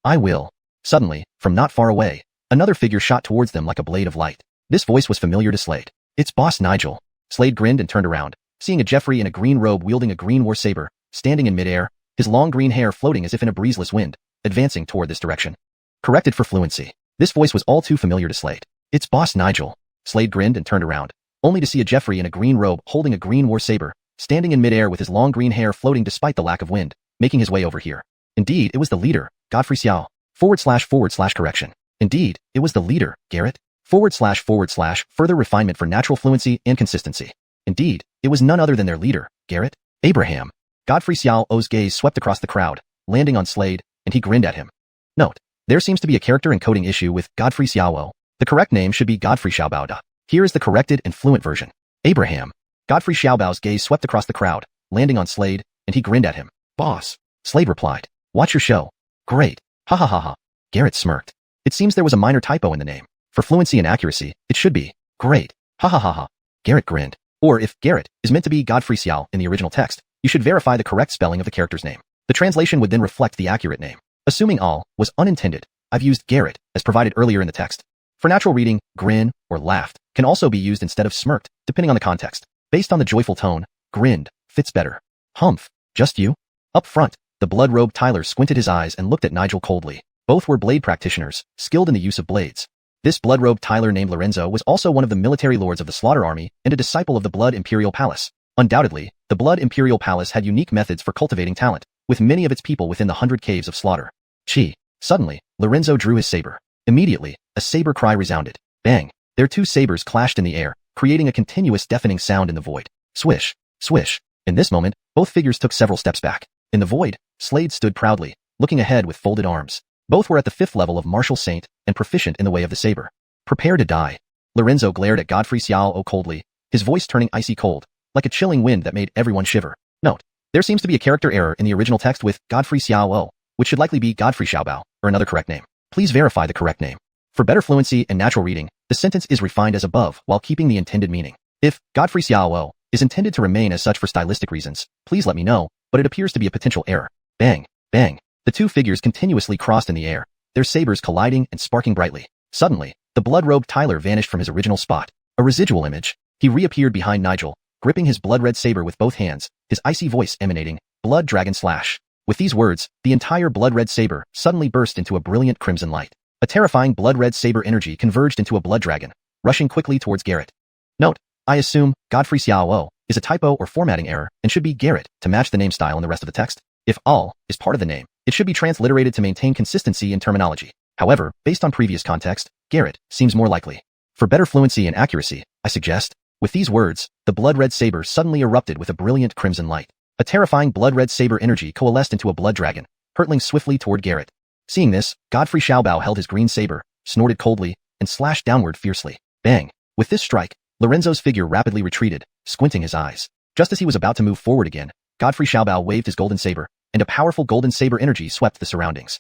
I will. Suddenly, from not far away, another figure shot towards them like a blade of light. This voice was familiar to Slade. It's Boss Nigel. Slade grinned and turned around, seeing a Jeffrey in a green robe wielding a green war saber, standing in midair, his long green hair floating as if in a breezeless wind, advancing toward this direction. Corrected for fluency. This voice was all too familiar to Slade. It's Boss Nigel. Slade grinned and turned around, only to see a Jeffrey in a green robe holding a green war saber, standing in midair with his long green hair floating despite the lack of wind, making his way over here. Indeed, it was the leader, Godfrey Xiao. / correction. Indeed, it was the leader, Garrett. / further refinement for natural fluency and consistency. Indeed, it was none other than their leader, Garrett. Abraham. Godfrey Xiao's gaze swept across the crowd, landing on Slade, and he grinned at him. Note. There seems to be a character encoding issue with Godfrey Xiao. The correct name should be Godfrey Xiaobaoda. Here is the corrected and fluent version. Abraham. Godfrey Xiaobao's gaze swept across the crowd, landing on Slade, and he grinned at him. Boss. Slade replied. Watch your show. Great. Ha ha ha ha. Garrett smirked. It seems there was a minor typo in the name. For fluency and accuracy, it should be great. Ha ha ha ha. Garrett grinned. Or if Garrett is meant to be Godfrey Xiao in the original text, you should verify the correct spelling of the character's name. The translation would then reflect the accurate name. Assuming all was unintended, I've used Garrett as provided earlier in the text. For natural reading, grin or laughed can also be used instead of smirked, depending on the context. Based on the joyful tone, grinned fits better. Humph, just you? Up front, the blood-robed Tyler squinted his eyes and looked at Nigel coldly. Both were blade practitioners, skilled in the use of blades. This blood-robed Tyler named Lorenzo was also one of the military lords of the Slaughter Army and a disciple of the Blood Imperial Palace. Undoubtedly, the Blood Imperial Palace had unique methods for cultivating talent, with many of its people within the 100 caves of slaughter. Chi. Suddenly, Lorenzo drew his saber. Immediately, a saber cry resounded. Bang! Their 2 sabers clashed in the air, creating a continuous deafening sound in the void. Swish! Swish! In this moment, both figures took several steps back. In the void, Slade stood proudly, looking ahead with folded arms. Both were at the 5th level of Martial Saint and proficient in the way of the saber. Prepare to die. Lorenzo glared at Godfrey Xiao coldly, his voice turning icy cold, like a chilling wind that made everyone shiver. Note: there seems to be a character error in the original text with Godfrey Xiao, which should likely be Godfrey Xiaobao, or another correct name. Please verify the correct name. For better fluency and natural reading, the sentence is refined as above while keeping the intended meaning. If Godfrey Xiao is intended to remain as such for stylistic reasons, please let me know, but it appears to be a potential error. Bang, bang. The two figures continuously crossed in the air, their sabers colliding and sparking brightly. Suddenly, the blood-robed Tyler vanished from his original spot. A residual image. He reappeared behind Nigel, gripping his blood-red saber with both hands, his icy voice emanating, "Blood Dragon Slash." With these words, the entire blood-red saber suddenly burst into a brilliant crimson light. A terrifying blood-red saber energy converged into a blood dragon, rushing quickly towards Garrett. Note: I assume Godfrey Xiao is a typo or formatting error and should be Garrett to match the name style in the rest of the text. If all is part of the name, it should be transliterated to maintain consistency in terminology. However, based on previous context, Garrett seems more likely. For better fluency and accuracy, I suggest. With these words, the blood-red saber suddenly erupted with a brilliant crimson light. A terrifying blood-red saber energy coalesced into a blood dragon, hurtling swiftly toward Garrett. Seeing this, Godfrey Xiaobao held his green saber, snorted coldly, and slashed downward fiercely. Bang! With this strike, Lorenzo's figure rapidly retreated, squinting his eyes. Just as he was about to move forward again, Godfrey Xiaobao waved his golden saber, and a powerful golden saber energy swept the surroundings.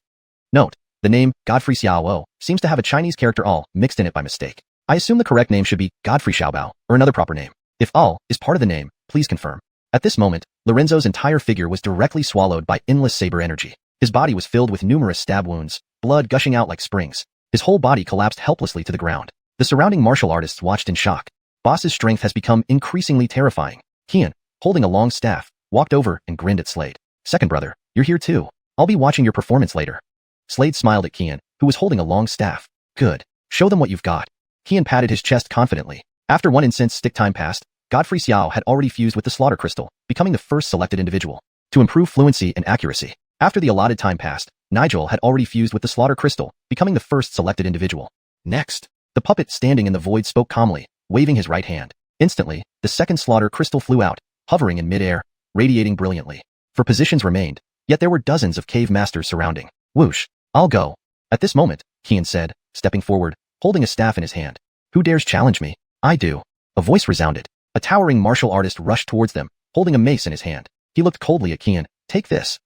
Note: the name Godfrey Xiao seems to have a Chinese character all mixed in it by mistake. I assume the correct name should be Godfrey Xiaobao, or another proper name. If all is part of the name, please confirm. At this moment, Lorenzo's entire figure was directly swallowed by endless saber energy. His body was filled with numerous stab wounds, blood gushing out like springs. His whole body collapsed helplessly to the ground. The surrounding martial artists watched in shock. Boss's strength has become increasingly terrifying. Qian, holding a long staff, walked over and grinned at Slade. "Second brother, you're here too. I'll be watching your performance later." Slade smiled at Qian, who was holding a long staff. "Good. Show them what you've got." Qian patted his chest confidently. After one incense stick time passed, Godfrey Xiao had already fused with the slaughter crystal, becoming the first selected individual. To improve fluency and accuracy, after the allotted time passed, Nigel had already fused with the slaughter crystal, becoming the first selected individual. Next, the puppet standing in the void spoke calmly, waving his right hand. Instantly, the second slaughter crystal flew out, hovering in midair, radiating brilliantly. For positions remained, yet there were dozens of cave masters surrounding. "Whoosh, I'll go." At this moment, Qian said, stepping forward, holding a staff in his hand. "Who dares challenge me?" "I do." A voice resounded. A towering martial artist rushed towards them, holding a mace in his hand. He looked coldly at Qian. "Take this."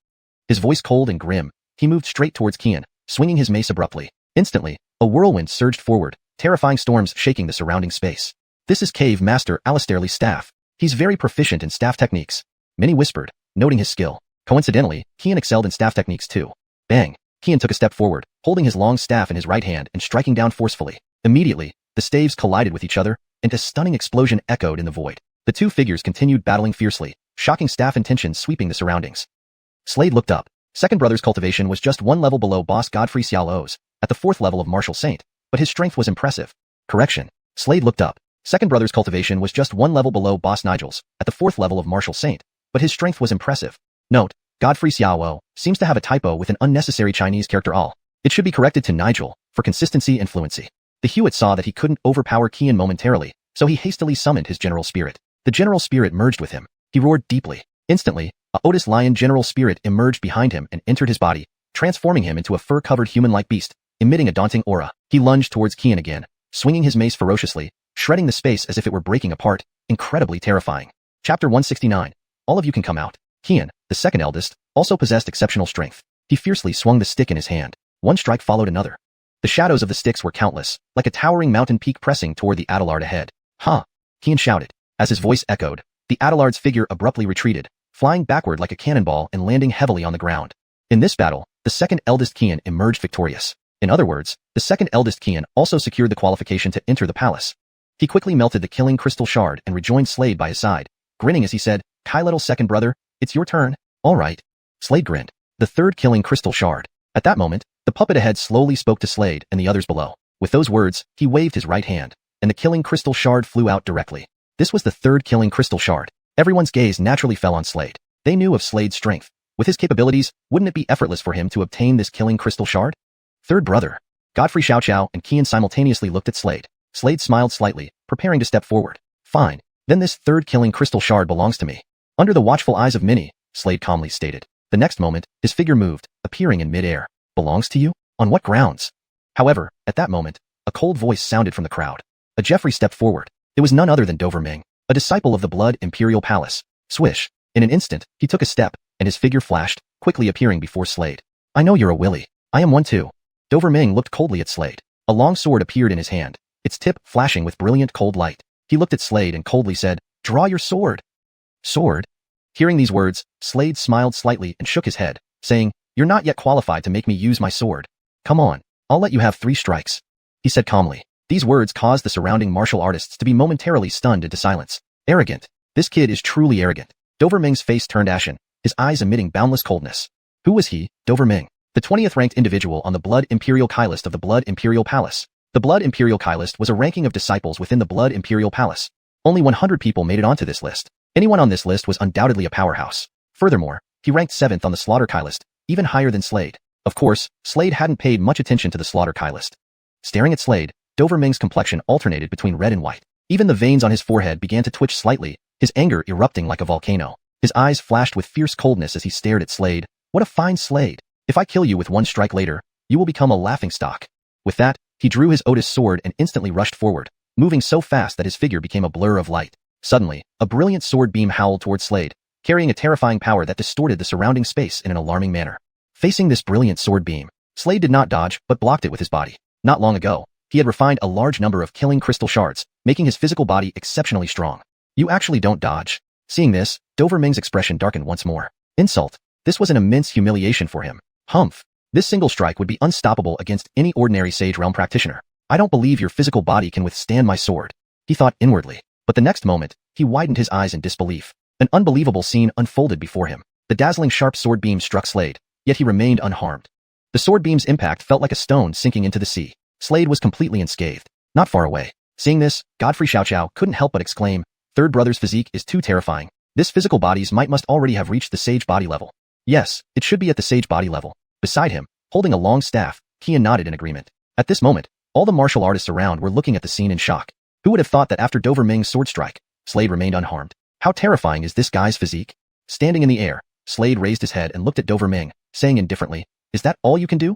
His voice cold and grim, he moved straight towards Qian, swinging his mace abruptly. Instantly, a whirlwind surged forward, terrifying storms shaking the surrounding space. "This is Cave Master Alistair Lee's staff. He's very proficient in staff techniques," many whispered, noting his skill. Coincidentally, Qian excelled in staff techniques too. Bang! Qian took a step forward, holding his long staff in his right hand and striking down forcefully. Immediately, the staves collided with each other, and a stunning explosion echoed in the void. The two figures continued battling fiercely, shocking staff intentions sweeping the surroundings. Slade looked up. Second brother's cultivation was just one level below boss Godfrey Xiao's, at the fourth level of Martial Saint, but his strength was impressive. Correction. Slade looked up. Second brother's cultivation was just one level below boss Nigel's, at the fourth level of Martial Saint, but his strength was impressive. Note: Godfrey Xiao seems to have a typo with an unnecessary Chinese character all. It should be corrected to Nigel, for consistency and fluency. The Hewitt saw that he couldn't overpower Qian momentarily, so he hastily summoned his general spirit. The general spirit merged with him. He roared deeply. Instantly, a Otis lion general spirit emerged behind him and entered his body, transforming him into a fur-covered human-like beast, emitting a daunting aura. He lunged towards Qian again, swinging his mace ferociously, shredding the space as if it were breaking apart, incredibly terrifying. Chapter 169. All of you can come out. Qian, the second eldest, also possessed exceptional strength. He fiercely swung the stick in his hand. One strike followed another. The shadows of the sticks were countless, like a towering mountain peak pressing toward the Adelard ahead. "Ha!" Qian shouted. As his voice echoed, the Adelard's figure abruptly retreated, flying backward like a cannonball and landing heavily on the ground. In this battle, the second eldest Qian emerged victorious. In other words, the second eldest Qian also secured the qualification to enter the palace. He quickly melted the killing crystal shard and rejoined Slade by his side, grinning as he said, "Kai little second brother, it's your turn." "All right." Slade grinned. The third killing crystal shard. At that moment, the puppet ahead slowly spoke to Slade and the others below. With those words, he waved his right hand, and the killing crystal shard flew out directly. This was the third killing crystal shard. Everyone's gaze naturally fell on Slade. They knew of Slade's strength. With his capabilities, wouldn't it be effortless for him to obtain this killing crystal shard? Third brother. Godfrey Xiao and Qian simultaneously looked at Slade. Slade smiled slightly, preparing to step forward. "Fine. Then this third killing crystal shard belongs to me." "Under the watchful eyes of many," Slade calmly stated. The next moment, his figure moved, appearing in mid-air. "Belongs to you? On what grounds?" However, at that moment, a cold voice sounded from the crowd. A Jeffrey stepped forward. It was none other than Ming, a disciple of the Blood Imperial Palace. Swish. In an instant, he took a step, and his figure flashed, quickly appearing before Slade. I know you're a willy. I am one too. Ming looked coldly at Slade. A long sword appeared in his hand, its tip flashing with brilliant cold light. He looked at Slade and coldly said, Draw your sword. Sword? Hearing these words, Slade smiled slightly and shook his head, saying, You're not yet qualified to make me use my sword. Come on, I'll let you have 3 strikes. He said calmly. These words caused the surrounding martial artists to be momentarily stunned into silence. Arrogant. This kid is truly arrogant. Ming's face turned ashen, his eyes emitting boundless coldness. Who was he, Ming? The 20th ranked individual on the Blood Imperial Kai list of the Blood Imperial Palace. The Blood Imperial Kai list was a ranking of disciples within the Blood Imperial Palace. Only 100 people made it onto this list. Anyone on this list was undoubtedly a powerhouse. Furthermore, he ranked 7th on the Slaughter Kai list, even higher than Slade. Of course, Slade hadn't paid much attention to the Slaughter Kai list. Staring at Slade, Ming's complexion alternated between red and white. Even the veins on his forehead began to twitch slightly, his anger erupting like a volcano. His eyes flashed with fierce coldness as he stared at Slade. What a fine Slade. If I kill you with 1 strike later, you will become a laughingstock. With that, he drew his Otis sword and instantly rushed forward, moving so fast that his figure became a blur of light. Suddenly, a brilliant sword beam howled toward Slade, carrying a terrifying power that distorted the surrounding space in an alarming manner. Facing this brilliant sword beam, Slade did not dodge but blocked it with his body. Not long ago, he had refined a large number of killing crystal shards, making his physical body exceptionally strong. You actually don't dodge. Seeing this, Ming's expression darkened once more. Insult. This was an immense humiliation for him. Humph. This single strike would be unstoppable against any ordinary Sage Realm practitioner. I don't believe your physical body can withstand my sword. He thought inwardly. But the next moment, he widened his eyes in disbelief. An unbelievable scene unfolded before him. The dazzling sharp sword beam struck Slade, yet he remained unharmed. The sword beam's impact felt like a stone sinking into the sea. Slade was completely unscathed. Not far away. Seeing this, Godfrey Xiao couldn't help but exclaim, Third Brother's physique is too terrifying. This physical body's might must already have reached the Sage body level. Yes, it should be at the Sage body level. Beside him, holding a long staff, Kian nodded in agreement. At this moment, all the martial artists around were looking at the scene in shock. Who would have thought that after Ming's sword strike, Slade remained unharmed? How terrifying is this guy's physique? Standing in the air, Slade raised his head and looked at Ming, saying indifferently, Is that all you can do?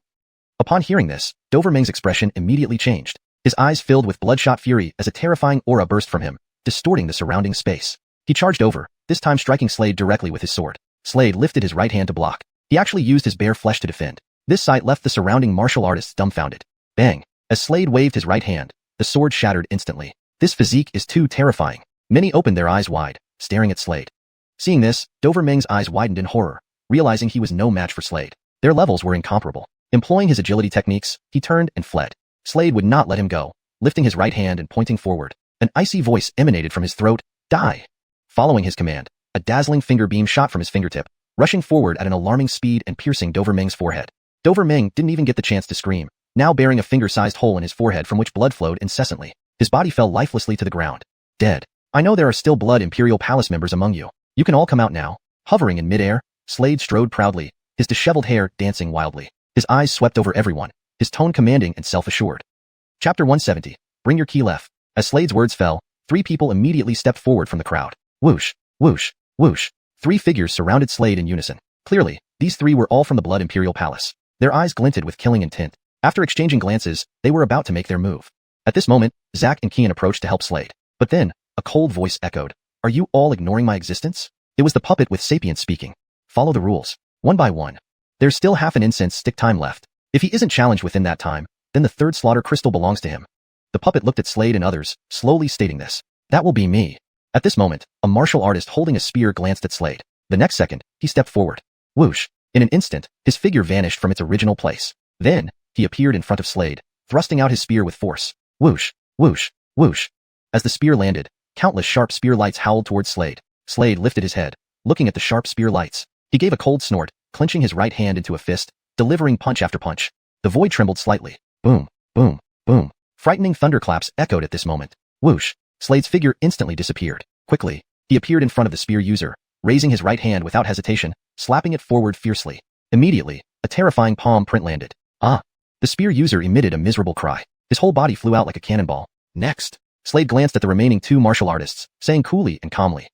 Upon hearing this, Ming's expression immediately changed. His eyes filled with bloodshot fury as a terrifying aura burst from him, distorting the surrounding space. He charged over, this time striking Slade directly with his sword. Slade lifted his right hand to block. He actually used his bare flesh to defend. This sight left the surrounding martial artists dumbfounded. Bang! As Slade waved his right hand, the sword shattered instantly. This physique is too terrifying. Many opened their eyes wide, staring at Slade. Seeing this, Ming's eyes widened in horror, realizing he was no match for Slade. Their levels were incomparable. Employing his agility techniques, he turned and fled. Slade would not let him go, lifting his right hand and pointing forward. An icy voice emanated from his throat, Die! Following his command, a dazzling finger beam shot from his fingertip, rushing forward at an alarming speed and piercing Ming's forehead. Ming didn't even get the chance to scream, now bearing a finger-sized hole in his forehead from which blood flowed incessantly. His body fell lifelessly to the ground. Dead. I know there are still Blood Imperial Palace members among you. You can all come out now. Hovering in midair, Slade strode proudly, his disheveled hair dancing wildly. His eyes swept over everyone, his tone commanding and self-assured. Chapter 170. Bring your key left. As Slade's words fell, 3 people immediately stepped forward from the crowd. Whoosh, whoosh, whoosh. 3 figures surrounded Slade in unison. Clearly, these 3 were all from the Blood Imperial Palace. Their eyes glinted with killing intent. After exchanging glances, they were about to make their move. At this moment, Zack and Kian approached to help Slade. But then, a cold voice echoed. Are you all ignoring my existence? It was the puppet with Sapient speaking. Follow the rules. One by one. There's still half an incense stick time left. If he isn't challenged within that time, then the 3rd slaughter crystal belongs to him. The puppet looked at Slade and others, slowly stating this. That will be me. At this moment, a martial artist holding a spear glanced at Slade. The next second, he stepped forward. Whoosh. In an instant, his figure vanished from its original place. Then, he appeared in front of Slade, thrusting out his spear with force. Whoosh, whoosh, whoosh. As the spear landed, countless sharp spear lights howled towards Slade. Slade lifted his head, looking at the sharp spear lights. He gave a cold snort, clenching his right hand into a fist, delivering punch after punch. The void trembled slightly. Boom, boom, boom. Frightening thunderclaps echoed at this moment. Whoosh. Slade's figure instantly disappeared. Quickly, he appeared in front of the spear user, raising his right hand without hesitation, slapping it forward fiercely. Immediately, a terrifying palm print landed. Ah! The spear user emitted a miserable cry. His whole body flew out like a cannonball. Next, Slade glanced at the remaining 2 martial artists, saying coolly and calmly.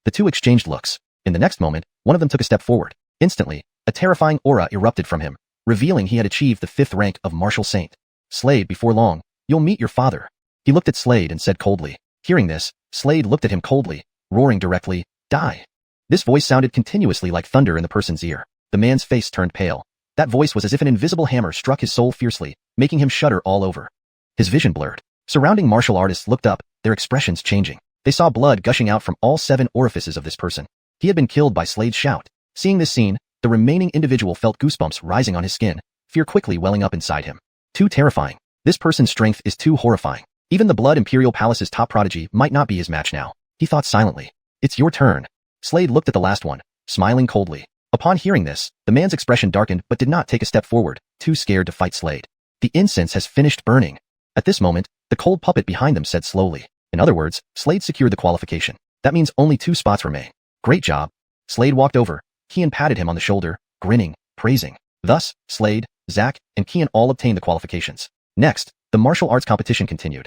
The 2 exchanged looks. In the next moment, one of them took a step forward. Instantly, a terrifying aura erupted from him, revealing he had achieved the 5th rank of Martial Saint. Slade, before long, you'll meet your father. He looked at Slade and said coldly. Hearing this, Slade looked at him coldly, roaring directly, "Die." This voice sounded continuously like thunder in the person's ear. The man's face turned pale. That voice was as if an invisible hammer struck his soul fiercely, making him shudder all over. His vision blurred. Surrounding martial artists looked up, their expressions changing. They saw blood gushing out from all 7 orifices of this person. He had been killed by Slade's shout. Seeing this scene, the remaining individual felt goosebumps rising on his skin, fear quickly welling up inside him. Too terrifying. This person's strength is too horrifying. Even the Blood Imperial Palace's top prodigy might not be his match now. He thought silently. It's your turn. Slade looked at the last one, smiling coldly. Upon hearing this, the man's expression darkened but did not take a step forward, too scared to fight Slade. The incense has finished burning. At this moment, the cold puppet behind them said slowly. In other words, Slade secured the qualification. That means only 2 spots remain. Great job. Slade walked over. Kian patted him on the shoulder, grinning, praising. Thus, Slade, Zack, and Kian all obtained the qualifications. Next, the martial arts competition continued.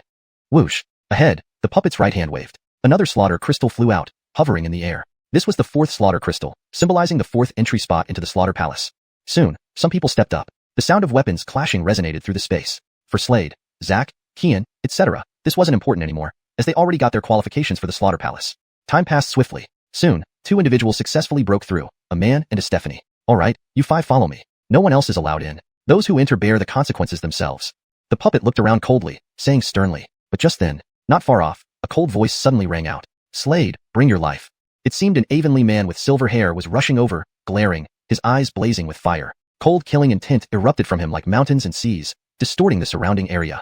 Whoosh. Ahead, the puppet's right hand waved. Another slaughter crystal flew out, hovering in the air. This was the 4th slaughter crystal, symbolizing the 4th entry spot into the slaughter palace. Soon, some people stepped up. The sound of weapons clashing resonated through the space. For Slade, Zack, Kian, etc., this wasn't important anymore, as they already got their qualifications for the slaughter palace. Time passed swiftly. Soon, 2 individuals successfully broke through, a man and a Stephanie. All right, you 5 follow me. No one else is allowed in. Those who enter bear the consequences themselves. The puppet looked around coldly, saying sternly. But just then, not far off, a cold voice suddenly rang out. Slade, bring your life. It seemed an Avonlea man with silver hair was rushing over, glaring, his eyes blazing with fire. Cold killing intent erupted from him like mountains and seas, distorting the surrounding area.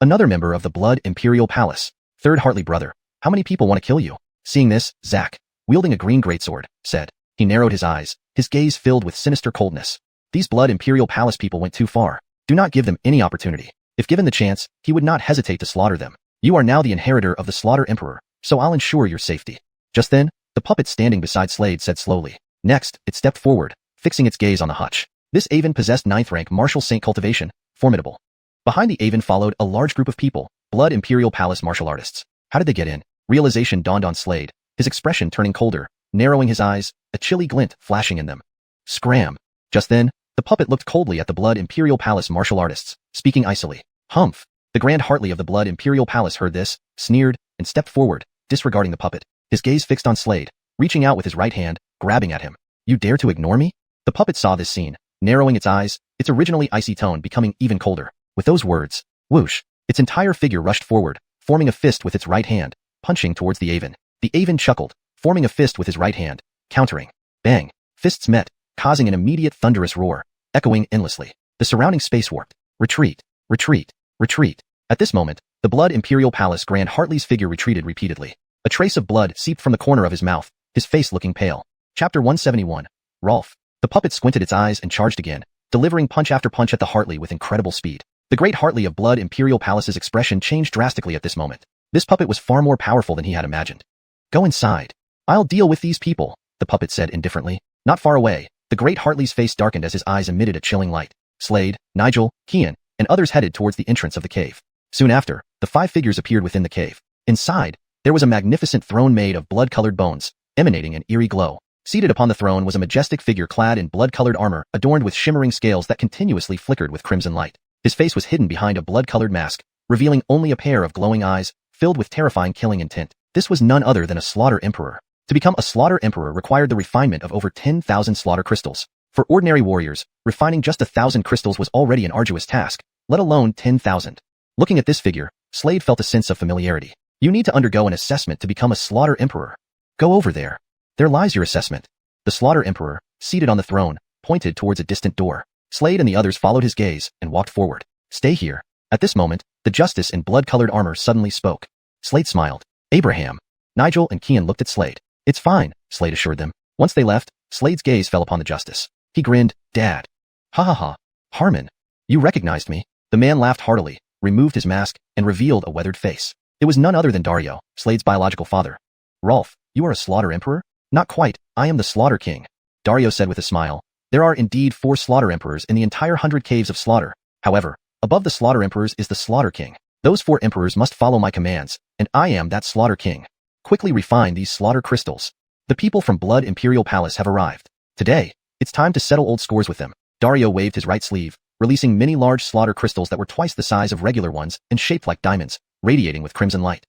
Another member of the Blood Imperial Palace. Third Hartley brother. How many people want to kill you? Seeing this, Zack, wielding a green greatsword, said. He narrowed his eyes, his gaze filled with sinister coldness. These Blood Imperial Palace people went too far. Do not give them any opportunity. If given the chance, he would not hesitate to slaughter them. You are now the inheritor of the Slaughter Emperor, so I'll ensure your safety. Just then, the puppet standing beside Slade said slowly. Next, it stepped forward, fixing its gaze on the hutch. This Avon possessed 9th rank martial saint cultivation, formidable. Behind the Avon followed a large group of people, Blood Imperial Palace martial artists. How did they get in? Realization dawned on Slade, his expression turning colder, narrowing his eyes, a chilly glint flashing in them. Scram. Just then, the puppet looked coldly at the Blood Imperial Palace martial artists, speaking icily. Humph. The Grand Hartley of the Blood Imperial Palace heard this, sneered, and stepped forward, disregarding the puppet. His gaze fixed on Slade, reaching out with his right hand, grabbing at him. You dare to ignore me? The puppet saw this scene, narrowing its eyes, its originally icy tone becoming even colder. With those words, whoosh, its entire figure rushed forward, forming a fist with its right hand, punching towards the Avon. The Avon chuckled, forming a fist with his right hand, countering. Bang. Fists met, causing an immediate thunderous roar, echoing endlessly. The surrounding space warped. Retreat. Retreat. Retreat. At this moment, the Blood Imperial Palace Grand Hartley's figure retreated repeatedly. A trace of blood seeped from the corner of his mouth, his face looking pale. Chapter 171. Rolf. The puppet squinted its eyes and charged again, delivering punch after punch at the Hartley with incredible speed. The great Hartley of Blood Imperial Palace's expression changed drastically at this moment. This puppet was far more powerful than he had imagined. Go inside. I'll deal with these people, the puppet said indifferently. Not far away, the great Hartley's face darkened as his eyes emitted a chilling light. Slade, Nigel, Kian, and others headed towards the entrance of the cave. Soon after, the 5 figures appeared within the cave. Inside, there was a magnificent throne made of blood-colored bones, emanating an eerie glow. Seated upon the throne was a majestic figure clad in blood-colored armor, adorned with shimmering scales that continuously flickered with crimson light. His face was hidden behind a blood-colored mask, revealing only a pair of glowing eyes, filled with terrifying killing intent. This was none other than a Slaughter Emperor. To become a Slaughter Emperor required the refinement of over 10,000 slaughter crystals. For ordinary warriors, refining just 1,000 crystals was already an arduous task, let alone 10,000. Looking at this figure, Slade felt a sense of familiarity. You need to undergo an assessment to become a Slaughter Emperor. Go over there. There lies your assessment. The Slaughter Emperor, seated on the throne, pointed towards a distant door. Slade and the others followed his gaze and walked forward. Stay here. At this moment, the Justice in blood-colored armor suddenly spoke. Slade smiled. Abraham. Nigel and Kian looked at Slade. It's fine, Slade assured them. Once they left, Slade's gaze fell upon the Justice. He grinned. Dad. Ha ha ha. Harmon. You recognized me. The man laughed heartily, removed his mask, and revealed a weathered face. It was none other than Dario, Slade's biological father. Rolf, you are a Slaughter Emperor? Not quite, I am the Slaughter King. Dario said with a smile. There are indeed 4 Slaughter Emperors in the entire 100 caves of slaughter. However, above the Slaughter Emperors is the Slaughter King. Those 4 Emperors must follow my commands, and I am that Slaughter King. Quickly refine these slaughter crystals. The people from Blood Imperial Palace have arrived. Today, it's time to settle old scores with them. Dario waved his right sleeve, releasing many large slaughter crystals that were twice the size of regular ones and shaped like diamonds, radiating with crimson light.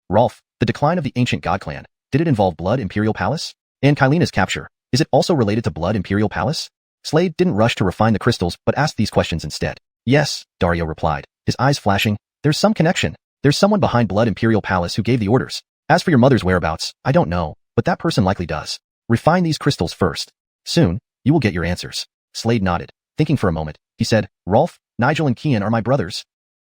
Rolf, the decline of the ancient god clan, did it involve Blood Imperial Palace? And Kylena's capture, is it also related to Blood Imperial Palace? Slade didn't rush to refine the crystals but asked these questions instead. Yes, Dario replied, his eyes flashing. There's some connection. There's someone behind Blood Imperial Palace who gave the orders. As for your mother's whereabouts, I don't know, but that person likely does. Refine these crystals first. Soon, you will get your answers. Slade nodded. Thinking for a moment, he said, Rolf, Nigel and Kian are my brothers.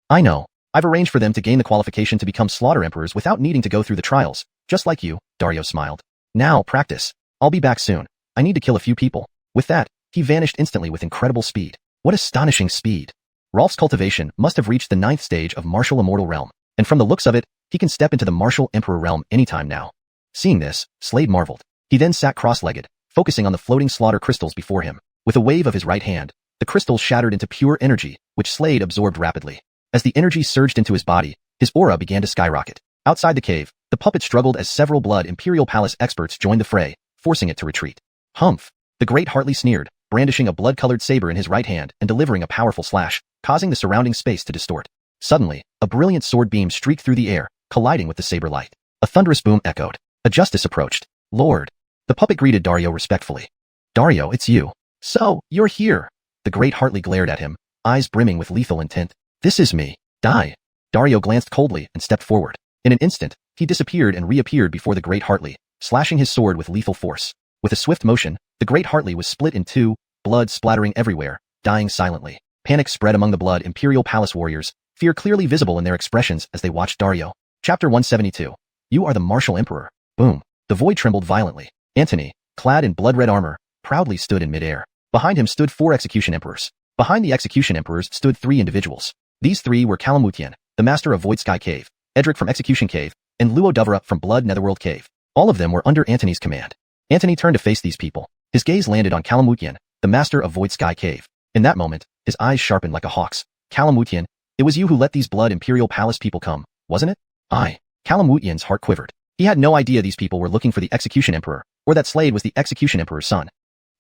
I know. I've arranged for them to gain the qualification to become Slaughter Emperors without needing to go through the trials, just like you, Dario smiled. Now, practice. I'll be back soon. I need to kill a few people. With that, he vanished instantly with incredible speed. What astonishing speed. Rolf's cultivation must have reached the 9th stage of Martial Immortal Realm, and from the looks of it, he can step into the Martial Emperor Realm anytime now. Seeing this, Slade marveled. He then sat cross-legged, focusing on the floating slaughter crystals before him. With a wave of his right hand, the crystals shattered into pure energy, which Slade absorbed rapidly. As the energy surged into his body, his aura began to skyrocket. Outside the cave, the puppet struggled as several Blood Imperial Palace experts joined the fray, forcing it to retreat. Humph! The great Hartley sneered, brandishing a blood-colored saber in his right hand and delivering a powerful slash, causing the surrounding space to distort. Suddenly, a brilliant sword beam streaked through the air, colliding with the saber light. A thunderous boom echoed. A justice approached. Lord! The puppet greeted Dario respectfully. Dario, it's you. So, you're here. The great Hartley glared at him, eyes brimming with lethal intent. This is me. Die. Dario glanced coldly and stepped forward. In an instant, he disappeared and reappeared before the great Hartley, slashing his sword with lethal force. With a swift motion, the great Hartley was split in two, blood splattering everywhere, dying silently. Panic spread among the Blood Imperial Palace warriors, fear clearly visible in their expressions as they watched Dario. Chapter 172. You are the Martial Emperor. Boom. The void trembled violently. Antony, clad in blood-red armor, proudly stood in midair. Behind him stood 4 Execution Emperors. Behind the Execution Emperors stood 3 individuals. These 3 were xuanhuan, the master of Void Sky Cave, Edric from Execution Cave, and Luo Duvra from Blood Netherworld Cave. All of them were under Antony's command. Antony turned to face these people. His gaze landed on xuanhuan, the master of Void Sky Cave. In that moment, his eyes sharpened like a hawk's. xuanhuan, it was you who let these Blood Imperial Palace people come, wasn't it? Aye. xuanhuan's heart quivered. He had no idea these people were looking for the Execution Emperor, or that Slade was the Execution Emperor's son.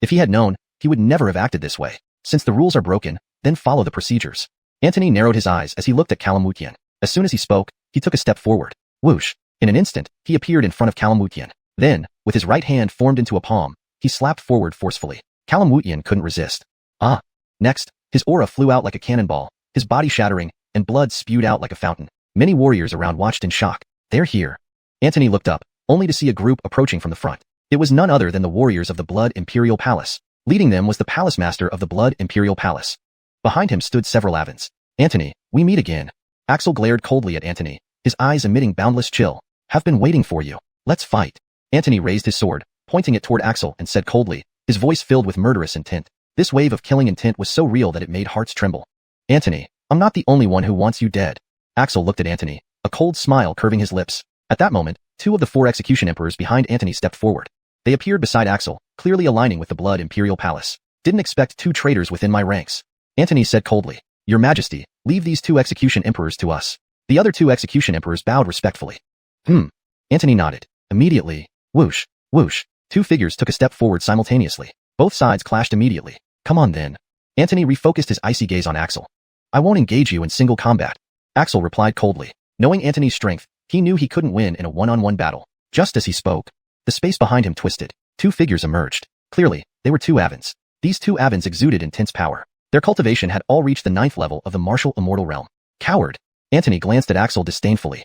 If he had known, he would never have acted this way. Since the rules are broken, then follow the procedures. Antony narrowed his eyes as he looked at xuanhuan. As soon as he spoke, he took a step forward. Whoosh! In an instant, he appeared in front of xuanhuan. Then, with his right hand formed into a palm, he slapped forward forcefully. xuanhuan couldn't resist. Ah! Next, his aura flew out like a cannonball, his body shattering, and blood spewed out like a fountain. Many warriors around watched in shock. They're here. Antony looked up, only to see a group approaching from the front. It was none other than the warriors of the Blood Imperial Palace. Leading them was the Palace Master of the Blood Imperial Palace. Behind him stood several Avans. Antony, we meet again. Axel glared coldly at Antony, his eyes emitting boundless chill. Have been waiting for you. Let's fight. Antony raised his sword, pointing it toward Axel and said coldly, his voice filled with murderous intent. This wave of killing intent was so real that it made hearts tremble. Antony, I'm not the only one who wants you dead. Axel looked at Antony, a cold smile curving his lips. At that moment, 2 of the 4 Execution Emperors behind Antony stepped forward. They appeared beside Axel, clearly aligning with the Blood Imperial Palace. Didn't expect 2 traitors within my ranks. Antony said coldly, Your Majesty, leave these 2 Execution Emperors to us. The other 2 Execution Emperors bowed respectfully. Antony nodded. Immediately, whoosh, whoosh, 2 figures took a step forward simultaneously. Both sides clashed immediately. Come on then. Antony refocused his icy gaze on Axel. I won't engage you in single combat. Axel replied coldly. Knowing Antony's strength, he knew he couldn't win in a one-on-one battle. Just as he spoke, the space behind him twisted. 2 figures emerged. Clearly, they were 2 Avans. These 2 Avans exuded intense power. Their cultivation had all reached the 9th level of the Martial Immortal Realm. Coward! Antony glanced at Axel disdainfully.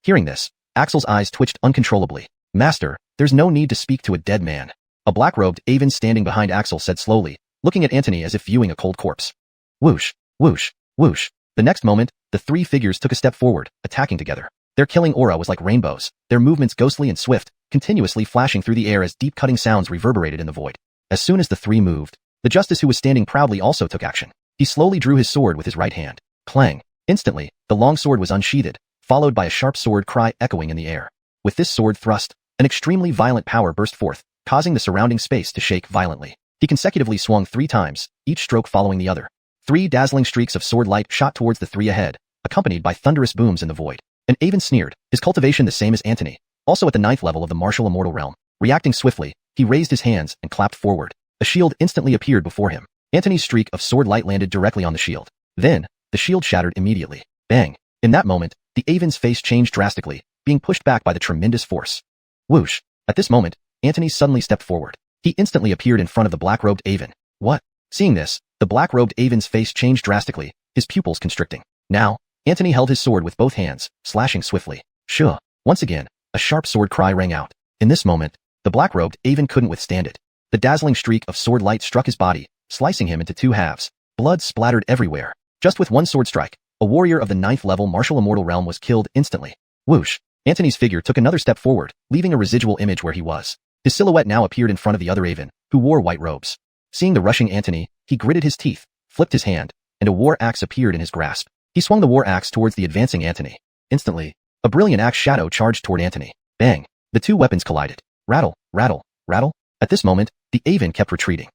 Hearing this, Axel's eyes twitched uncontrollably. Master, there's no need to speak to a dead man. A black-robed Avan standing behind Axel said slowly, looking at Antony as if viewing a cold corpse. Whoosh, whoosh, whoosh. The next moment, the 3 figures took a step forward, attacking together. Their killing aura was like rainbows, their movements ghostly and swift, continuously flashing through the air as deep cutting sounds reverberated in the void. As soon as the 3 moved, the justice who was standing proudly also took action. He slowly drew his sword with his right hand. Clang! Instantly, the long sword was unsheathed, followed by a sharp sword cry echoing in the air. With this sword thrust, an extremely violent power burst forth, causing the surrounding space to shake violently. He consecutively swung 3 times, each stroke following the other. 3 dazzling streaks of sword light shot towards the 3 ahead, accompanied by thunderous booms in the void. An Avan sneered, his cultivation the same as Antony, also at the 9th level of the Martial Immortal Realm. Reacting swiftly, he raised his hands and clapped forward. A shield instantly appeared before him. Antony's streak of sword light landed directly on the shield. Then, the shield shattered immediately. Bang! In that moment, the Avon's face changed drastically, being pushed back by the tremendous force. Whoosh! At this moment, Antony suddenly stepped forward. He instantly appeared in front of the black-robed Avon. What? Seeing this, the black-robed Avon's face changed drastically, his pupils constricting. Now, Antony held his sword with both hands, slashing swiftly. Shoo! Once again, a sharp sword cry rang out. In this moment, the black-robed Avon couldn't withstand it. The dazzling streak of sword light struck his body, slicing him into two halves. Blood splattered everywhere. Just with one sword strike, a warrior of the 9th level martial immortal realm was killed instantly. Whoosh! Antony's figure took another step forward, leaving a residual image where he was. His silhouette now appeared in front of the other Avon, who wore white robes. Seeing the rushing Antony, he gritted his teeth, flipped his hand, and a war axe appeared in his grasp. He swung the war axe towards the advancing Antony. Instantly, a brilliant axe shadow charged toward Antony. Bang! The two weapons collided. Rattle, rattle, rattle. At this moment, the Avon kept retreating.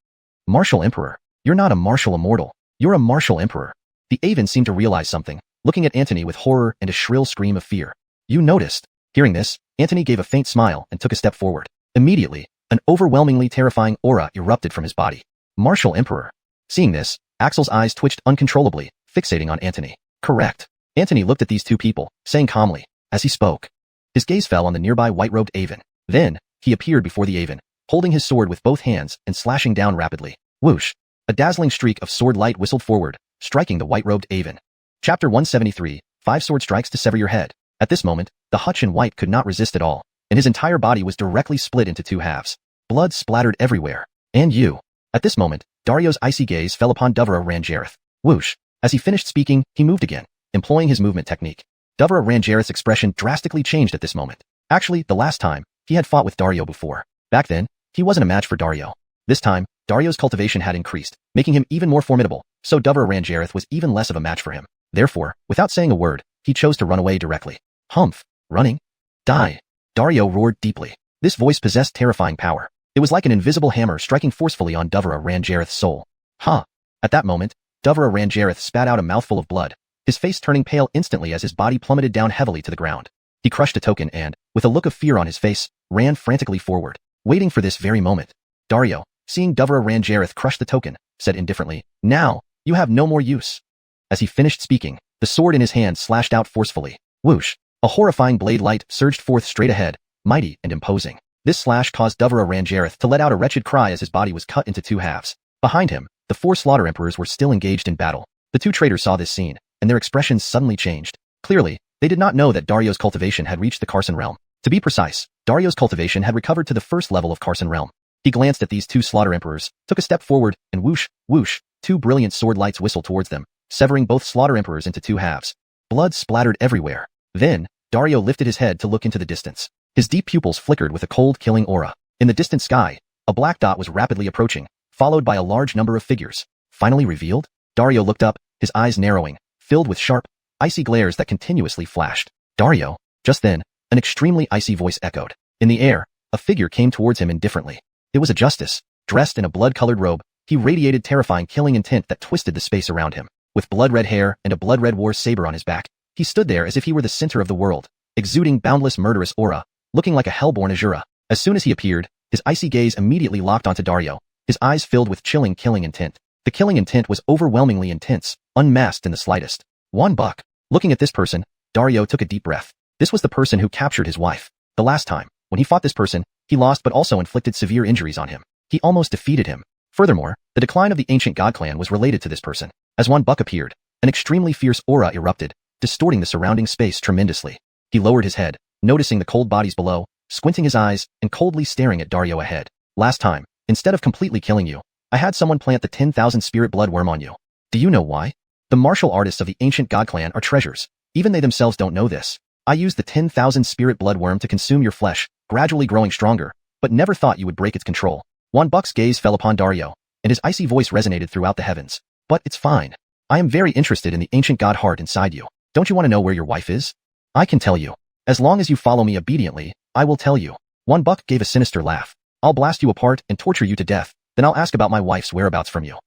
Martial Emperor. You're not a martial immortal. You're a martial emperor. The Avon seemed to realize something, looking at Antony with horror and a shrill scream of fear. You noticed. Hearing this, Antony gave a faint smile and took a step forward. Immediately, an overwhelmingly terrifying aura erupted from his body. Martial Emperor. Seeing this, Axel's eyes twitched uncontrollably, fixating on Antony. Correct. Antony looked at these two people, saying calmly, as he spoke. His gaze fell on the nearby white-robed Avon. Then, he appeared before the Avon, holding his sword with both hands and slashing down rapidly. Whoosh! A dazzling streak of sword light whistled forward, striking the white-robed Avon. Chapter 173, 5 sword strikes to sever your head. At this moment, the hutch in white could not resist at all, and his entire body was directly split into two halves. Blood splattered everywhere. And you. At this moment, Dario's icy gaze fell upon Duvra Ranjareth. Whoosh! As he finished speaking, he moved again, employing his movement technique. Duvra Ranjareth's expression drastically changed at this moment. Actually, the last time, he had fought with Dario before. Back then, he wasn't a match for Dario. This time, Dario's cultivation had increased, making him even more formidable, so Duvra Ranjareth was even less of a match for him. Therefore, without saying a word, he chose to run away directly. Humph! Running? Die! Dario roared deeply. This voice possessed terrifying power. It was like an invisible hammer striking forcefully on Duvra Ranjareth's soul. Ha! At that moment, Duvra Ranjareth spat out a mouthful of blood, his face turning pale instantly as his body plummeted down heavily to the ground. He crushed a token and, with a look of fear on his face, ran frantically forward, waiting for this very moment. Dario, seeing Duvra Ranjareth crush the token, said indifferently, Now, you have no more use. As he finished speaking, the sword in his hand slashed out forcefully. Whoosh! A horrifying blade light surged forth straight ahead, mighty and imposing. This slash caused Duvra Ranjareth to let out a wretched cry as his body was cut into two halves. Behind him, the 4 slaughter emperors were still engaged in battle. The 2 traitors saw this scene, and their expressions suddenly changed. Clearly, they did not know that Dario's cultivation had reached the Carson realm. To be precise, Dario's cultivation had recovered to the 1st level of Carson realm. He glanced at these 2 slaughter emperors, took a step forward, and whoosh, whoosh, 2 brilliant sword lights whistled towards them, severing both slaughter emperors into 2 halves. Blood splattered everywhere. Then, Dario lifted his head to look into the distance. His deep pupils flickered with a cold, killing aura. In the distant sky, a black dot was rapidly approaching, followed by a large number of figures. Finally revealed? Dario looked up, his eyes narrowing, filled with sharp, icy glares that continuously flashed. Dario. Just then, an extremely icy voice echoed. In the air, a figure came towards him indifferently. It was a justice. Dressed in a blood-colored robe, he radiated terrifying killing intent that twisted the space around him. With blood-red hair and a blood-red war saber on his back, he stood there as if he were the center of the world, exuding boundless murderous aura, looking like a hellborn Azura. As soon as he appeared, his icy gaze immediately locked onto Dario, his eyes filled with chilling killing intent. The killing intent was overwhelmingly intense, unmasked in the slightest. One buck. Looking at this person, Dario took a deep breath. This was the person who captured his wife. The last time, when he fought this person, he lost but also inflicted severe injuries on him. He almost defeated him. Furthermore, the decline of the ancient god clan was related to this person. As one buck appeared, an extremely fierce aura erupted, distorting the surrounding space tremendously. He lowered his head, noticing the cold bodies below, squinting his eyes, and coldly staring at Dario ahead. Last time, instead of completely killing you, I had someone plant the 10,000 spirit blood worm on you. Do you know why? The martial artists of the ancient god clan are treasures. Even they themselves don't know this. I used the 10,000 spirit blood worm to consume your flesh, gradually growing stronger, but never thought you would break its control. One buck's gaze fell upon Dario, and his icy voice resonated throughout the heavens. But it's fine. I am very interested in the ancient god heart inside you. Don't you want to know where your wife is? I can tell you. As long as you follow me obediently, I will tell you. One buck gave a sinister laugh. I'll blast you apart and torture you to death, then I'll ask about my wife's whereabouts from you.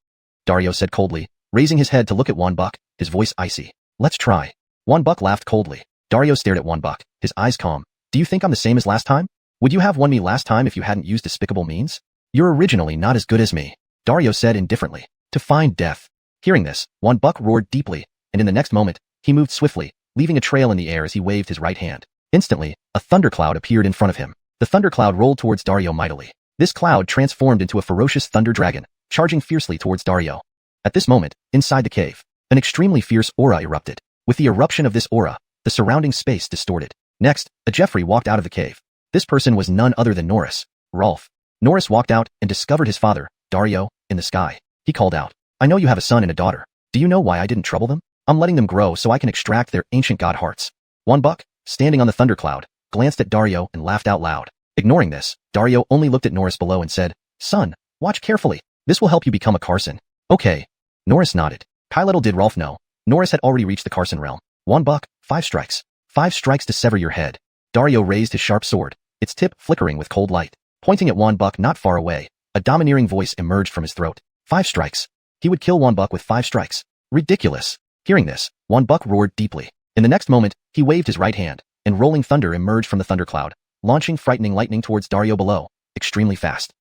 Dario said coldly, raising his head to look at One Buck, his voice icy. Let's try. One Buck laughed coldly. Dario stared at One Buck, his eyes calm. Do you think I'm the same as last time? Would you have won me last time if you hadn't used despicable means? You're originally not as good as me, Dario said indifferently. To find death. Hearing this, One Buck roared deeply, and in the next moment, he moved swiftly, leaving a trail in the air as he waved his right hand. Instantly, a thundercloud appeared in front of him. The thundercloud rolled towards Dario mightily. This cloud transformed into a ferocious thunder dragon, charging fiercely towards Dario. At this moment, inside the cave, an extremely fierce aura erupted. With the eruption of this aura, the surrounding space distorted. Next, a Jeffrey walked out of the cave. This person was none other than Norris. Rolf. Norris walked out and discovered his father, Dario, in the sky. He called out, "I know you have a son and a daughter. Do you know why I didn't trouble them? I'm letting them grow so I can extract their ancient god hearts." Xuanhuan, standing on the thundercloud, glanced at Dario and laughed out loud. Ignoring this, Dario only looked at Norris below and said, "Son, watch carefully. This will help you become a Carson." "Okay." Norris nodded. Little did Rolf know, Norris had already reached the Carson realm. Xuanhuan, 5 strikes. 5 strikes to sever your head. Dario raised his sharp sword, its tip flickering with cold light. Pointing at Xuanhuan not far away, a domineering voice emerged from his throat. 5 strikes. He would kill Xuanhuan with 5 strikes. Ridiculous. Hearing this, Xuanhuan roared deeply. In the next moment, he waved his right hand, and rolling thunder emerged from the thundercloud, launching frightening lightning towards Dario below, extremely fast.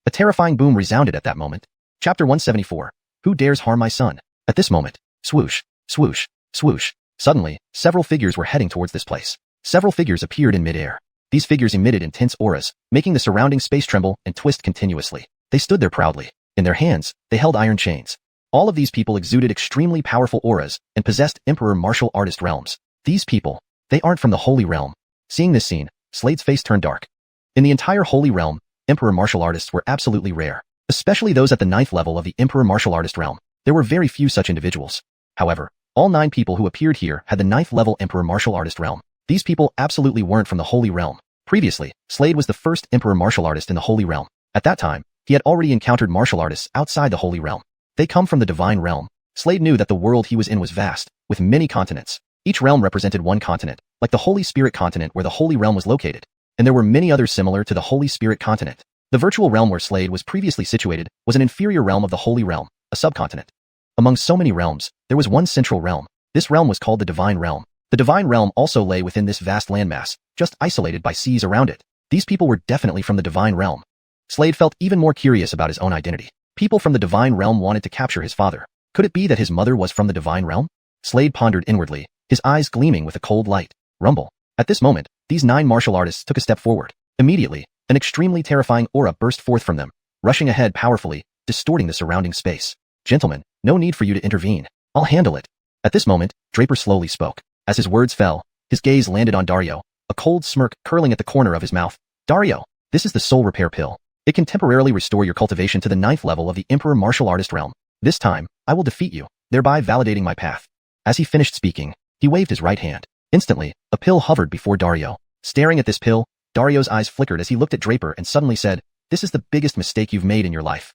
A terrifying boom resounded at that moment. Chapter 174. Who dares harm my son? At this moment, swoosh, swoosh, swoosh. Suddenly, several figures were heading towards this place. Several figures appeared in midair. These figures emitted intense auras, making the surrounding space tremble and twist continuously. They stood there proudly. In their hands, they held iron chains. All of these people exuded extremely powerful auras and possessed Emperor martial artist realms. These people, they aren't from the Holy Realm. Seeing this scene, Slade's face turned dark. In the entire Holy Realm, Emperor martial artists were absolutely rare, especially those at the 9th level of the Emperor martial artist realm. There were very few such individuals. However, all 9 people who appeared here had the 9th level Emperor martial artist realm. These people absolutely weren't from the Holy Realm. Previously, Slade was the first Emperor martial artist in the Holy Realm. At that time, he had already encountered martial artists outside the Holy Realm. They come from the Divine Realm. Slade knew that the world he was in was vast, with many continents. Each realm represented one continent, like the Holy Spirit continent where the Holy Realm was located. And there were many others similar to the Holy Spirit continent. The virtual realm where Slade was previously situated was an inferior realm of the Holy Realm, a subcontinent. Among so many realms, there was one central realm. This realm was called the Divine Realm. The Divine Realm also lay within this vast landmass, just isolated by seas around it. These people were definitely from the Divine Realm. Slade felt even more curious about his own identity. People from the Divine Realm wanted to capture his father. Could it be that his mother was from the Divine Realm? Slade pondered inwardly, his eyes gleaming with a cold light. Rumble. At this moment, these 9 martial artists took a step forward. Immediately, an extremely terrifying aura burst forth from them, rushing ahead powerfully, distorting the surrounding space. "Gentlemen, no need for you to intervene. I'll handle it." At this moment, Draper slowly spoke. As his words fell, his gaze landed on Dario, a cold smirk curling at the corner of his mouth. "Dario, this is the Soul Repair Pill. It can temporarily restore your cultivation to the 9th level of the Emperor martial artist realm. This time, I will defeat you, thereby validating my path." As he finished speaking, he waved his right hand. Instantly, a pill hovered before Dario. Staring at this pill, Dario's eyes flickered as he looked at Draper and suddenly said, "This is the biggest mistake you've made in your life."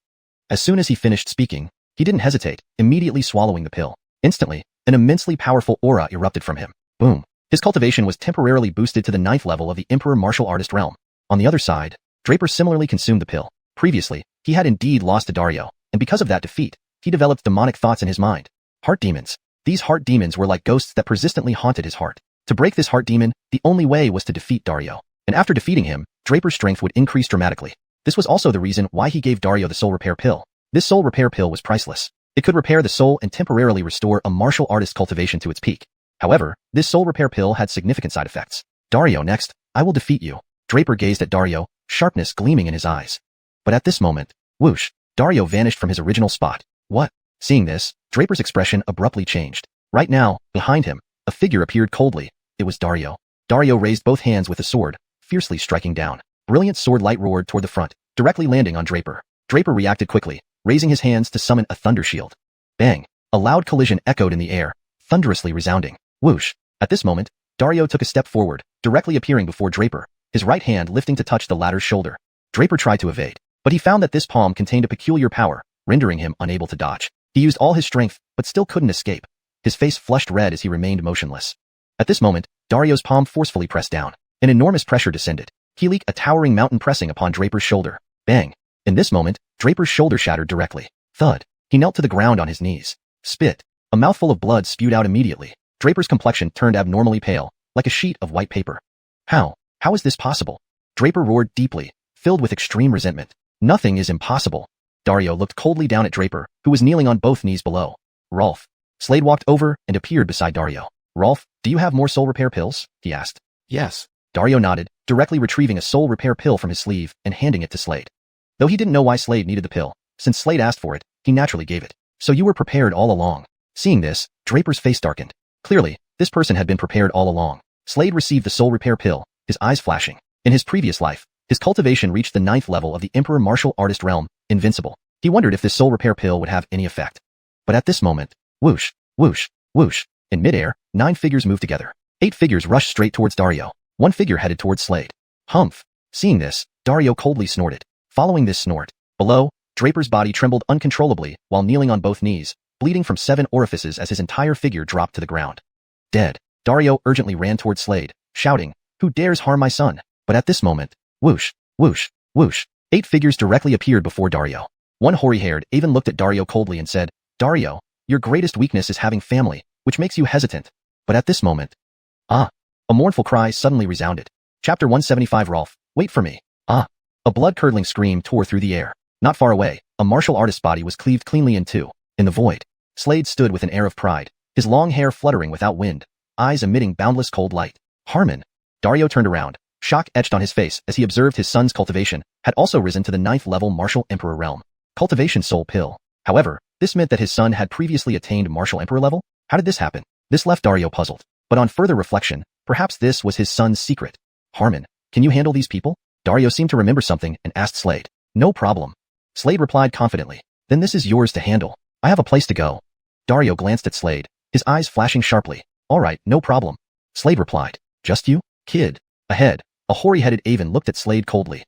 As soon as he finished speaking, he didn't hesitate, immediately swallowing the pill. Instantly, an immensely powerful aura erupted from him. Boom. His cultivation was temporarily boosted to the 9th level of the Emperor martial artist realm. On the other side, Draper similarly consumed the pill. Previously, he had indeed lost to Dario, and because of that defeat, he developed demonic thoughts in his mind. Heart demons. These heart demons were like ghosts that persistently haunted his heart. To break this heart demon, the only way was to defeat Dario. And after defeating him, Draper's strength would increase dramatically. This was also the reason why he gave Dario the Soul Repair Pill. This Soul Repair Pill was priceless. It could repair the soul and temporarily restore a martial artist's cultivation to its peak. However, this Soul Repair Pill had significant side effects. "Dario, next, I will defeat you." Draper gazed at Dario, sharpness gleaming in his eyes. But at this moment, whoosh, Dario vanished from his original spot. What? Seeing this, Draper's expression abruptly changed. Right now, behind him, a figure appeared coldly. It was Dario. Dario raised both hands with a sword, fiercely striking down. Brilliant sword light roared toward the front, directly landing on Draper. Draper reacted quickly, raising his hands to summon a thunder shield. Bang! A loud collision echoed in the air, thunderously resounding. Whoosh! At this moment, Dario took a step forward, directly appearing before Draper, his right hand lifting to touch the latter's shoulder. Draper tried to evade, but he found that this palm contained a peculiar power, rendering him unable to dodge. He used all his strength, but still couldn't escape. His face flushed red as he remained motionless. At this moment, Dario's palm forcefully pressed down. An enormous pressure descended. He like a towering mountain pressing upon Draper's shoulder. Bang! In this moment, Draper's shoulder shattered directly. Thud! He knelt to the ground on his knees. Spit! A mouthful of blood spewed out immediately. Draper's complexion turned abnormally pale, like a sheet of white paper. How? How is this possible? Draper roared deeply, filled with extreme resentment. Nothing is impossible. Dario looked coldly down at Draper, who was kneeling on both knees below. Rolf. Slade walked over and appeared beside Dario. Rolf, do you have more soul repair pills? He asked. Yes. Dario nodded, directly retrieving a soul repair pill from his sleeve and handing it to Slade. Though he didn't know why Slade needed the pill, since Slade asked for it, he naturally gave it. So you were prepared all along. Seeing this, Draper's face darkened. Clearly, this person had been prepared all along. Slade received the soul repair pill, his eyes flashing. In his previous life, his cultivation reached the 9th level of the Emperor Martial Artist realm, invincible. He wondered if this soul repair pill would have any effect. But at this moment, whoosh, whoosh, whoosh, in midair, 9 figures moved together. 8 figures rushed straight towards Dario. 1 figure headed towards Slade. Humph. Seeing this, Dario coldly snorted. Following this snort, below, Draper's body trembled uncontrollably while kneeling on both knees, bleeding from 7 orifices as his entire figure dropped to the ground. Dead. Dario urgently ran towards Slade, shouting, "Who dares harm my son?" But at this moment, whoosh, whoosh, whoosh, 8 figures directly appeared before Dario. One hoary-haired Avon looked at Dario coldly and said, "Dario, your greatest weakness is having family, which makes you hesitant." But at this moment, a mournful cry suddenly resounded. Chapter 175 Rolf, wait for me. A blood-curdling scream tore through the air. Not far away, a martial artist's body was cleaved cleanly in two. In the void, Slade stood with an air of pride, his long hair fluttering without wind, eyes emitting boundless cold light. Harmon. Dario turned around, shock etched on his face as he observed his son's cultivation had also risen to the 9th level Martial Emperor realm. Cultivation Soul Pill. However, this meant that his son had previously attained Martial Emperor level? How did this happen? This left Dario puzzled. But on further reflection, perhaps this was his son's secret. Harmon, can you handle these people? Dario seemed to remember something and asked Slade. No problem. Slade replied confidently. Then this is yours to handle. I have a place to go. Dario glanced at Slade, his eyes flashing sharply. All right, no problem. Slade replied. Just you? Kid. Ahead, a hoary-headed Avon looked at Slade coldly.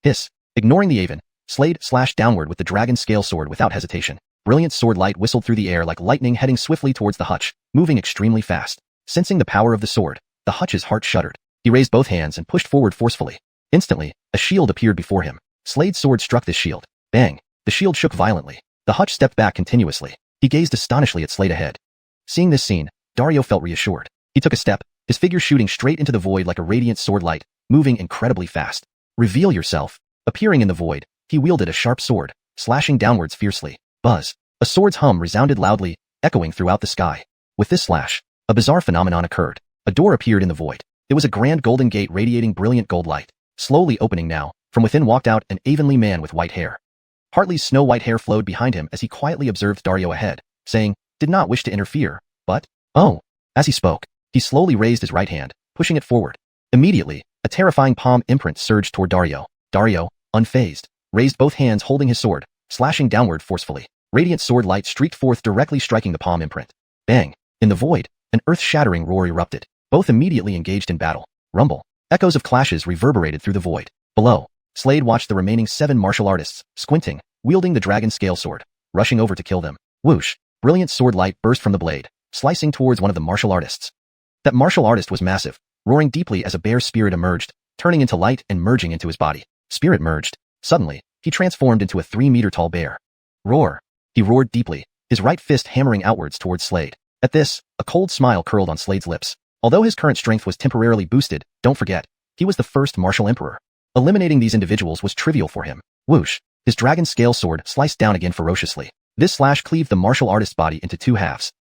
Hiss. Ignoring the Avon, Slade slashed downward with the dragon scale sword without hesitation. Brilliant sword light whistled through the air like lightning heading swiftly towards the hutch, moving extremely fast. Sensing the power of the sword, the hutch's heart shuddered. He raised both hands and pushed forward forcefully. Instantly, a shield appeared before him. Slade's sword struck this shield. Bang! The shield shook violently. The hutch stepped back continuously. He gazed astonishedly at Slade ahead. Seeing this scene, Dario felt reassured. He took a step, his figure shooting straight into the void like a radiant sword light, moving incredibly fast. Reveal yourself. Appearing in the void, he wielded a sharp sword, slashing downwards fiercely. Buzz. A sword's hum resounded loudly, echoing throughout the sky. With this slash, a bizarre phenomenon occurred. A door appeared in the void. It was a grand golden gate radiating brilliant gold light. Slowly opening now, from within walked out an Avonly man with white hair. Hartley's snow-white hair flowed behind him as he quietly observed Dario ahead, saying, did not wish to interfere, but, oh. As he spoke, he slowly raised his right hand, pushing it forward. Immediately, a terrifying palm imprint surged toward Dario. Dario, unfazed, raised both hands holding his sword, slashing downward forcefully. Radiant sword light streaked forth directly striking the palm imprint. Bang! In the void, an earth-shattering roar erupted. Both immediately engaged in battle. Rumble. Echoes of clashes reverberated through the void. Below, Slade watched the remaining 7 martial artists, squinting, wielding the dragon scale sword, rushing over to kill them. Whoosh! Brilliant sword light burst from the blade, slicing towards one of the martial artists. That martial artist was massive, roaring deeply as a bear spirit emerged, turning into light and merging into his body. Spirit merged. Suddenly, he transformed into a 3-meter-tall bear. Roar! He roared deeply, his right fist hammering outwards towards Slade. At this, a cold smile curled on Slade's lips. Although his current strength was temporarily boosted, don't forget, he was the first martial emperor. Eliminating these individuals was trivial for him. Whoosh! His dragon scale sword sliced down again ferociously. This slash cleaved the martial artist's body into 2 halves.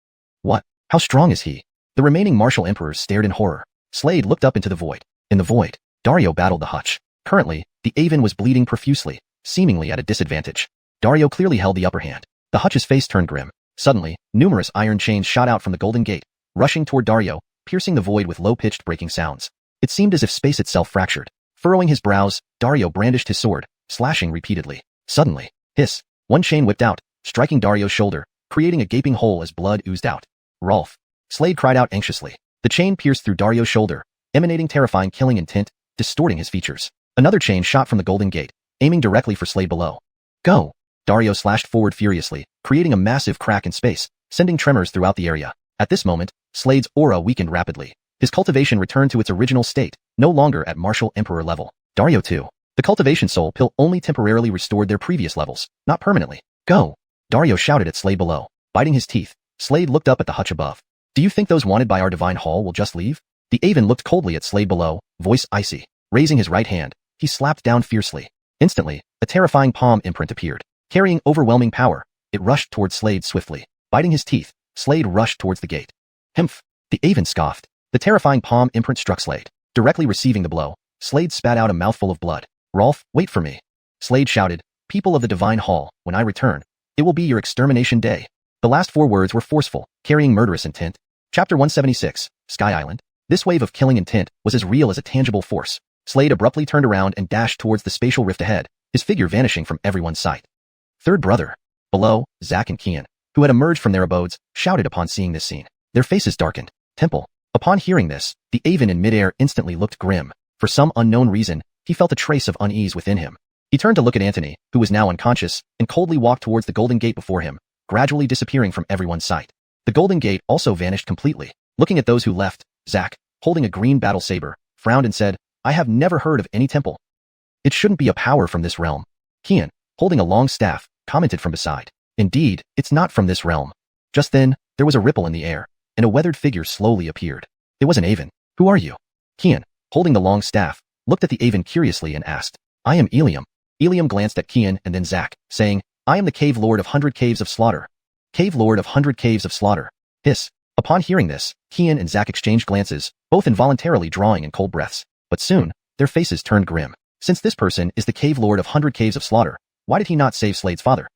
What? How strong is he? The remaining martial emperors stared in horror. Slade looked up into the void. In the void, Dario battled the hutch. Currently, the Avon was bleeding profusely, seemingly at a disadvantage. Dario clearly held the upper hand. The hutch's face turned grim. Suddenly, numerous iron chains shot out from the golden gate, rushing toward Dario, piercing the void with low-pitched breaking sounds. It seemed as if space itself fractured. Furrowing his brows, Dario brandished his sword, slashing repeatedly. Suddenly, hiss! One chain whipped out, striking Dario's shoulder, creating a gaping hole as blood oozed out. Rolf! Slade cried out anxiously. The chain pierced through Dario's shoulder, emanating terrifying killing intent, distorting his features. Another chain shot from the golden gate, aiming directly for Slade below. Go! Dario slashed forward furiously, creating a massive crack in space, sending tremors throughout the area. At this moment, Slade's aura weakened rapidly. His cultivation returned to its original state, no longer at martial emperor level. Dario too. The cultivation soul pill only temporarily restored their previous levels, not permanently. Go! Dario shouted at Slade below. Biting his teeth, Slade looked up at the hutch above. Do you think those wanted by our divine hall will just leave? The Avon looked coldly at Slade below, voice icy. Raising his right hand, he slapped down fiercely. Instantly, a terrifying palm imprint appeared. Carrying overwhelming power, it rushed towards Slade swiftly. Biting his teeth, Slade rushed towards the gate. Hmph! The Aven scoffed. The terrifying palm imprint struck Slade. Directly receiving the blow, Slade spat out a mouthful of blood. Rolf, wait for me. Slade shouted, people of the Divine Hall, when I return, it will be your extermination day. The last 4 words were forceful, carrying murderous intent. Chapter 176, Sky Island. This wave of killing intent was as real as a tangible force. Slade abruptly turned around and dashed towards the spatial rift ahead, his figure vanishing from everyone's sight. Third brother. Below, Zack and Xiuxian, who had emerged from their abodes, shouted upon seeing this scene. Their faces darkened. Temple. Upon hearing this, the Aven in midair instantly looked grim. For some unknown reason, he felt a trace of unease within him. He turned to look at Antony, who was now unconscious, and coldly walked towards the golden gate before him, gradually disappearing from everyone's sight. The golden gate also vanished completely. Looking at those who left, Zack, holding a green battle saber, frowned and said, I have never heard of any temple. It shouldn't be a power from this realm. Xiuxian, holding a long staff, commented from beside. Indeed, it's not from this realm. Just then, there was a ripple in the air, and a weathered figure slowly appeared. It was an Aven. Who are you? Xiuxian, holding the long staff, looked at the Aven curiously and asked, I am Ilium. Ilium glanced at Xiuxian and then Zack, saying, I am the Cave Lord of 100 Caves of Slaughter. Cave Lord of 100 Caves of Slaughter. Hiss. Upon hearing this, Xiuxian and Zack exchanged glances, both involuntarily drawing in cold breaths. But soon, their faces turned grim. Since this person is the Cave Lord of 100 Caves of Slaughter, why did he not save Slade's father?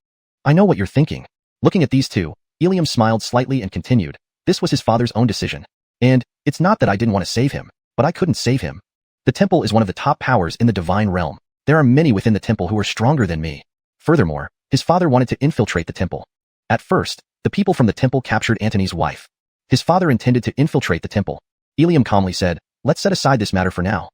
I know what you're thinking. Looking at these two, Ilium smiled slightly and continued, this was his father's own decision. And, it's not that I didn't want to save him, but I couldn't save him. The temple is one of the top powers in the divine realm. There are many within the temple who are stronger than me. Furthermore, his father wanted to infiltrate the temple. At first, the people from the temple captured Antony's wife. His father intended to infiltrate the temple. Ilium calmly said, let's set aside this matter for now.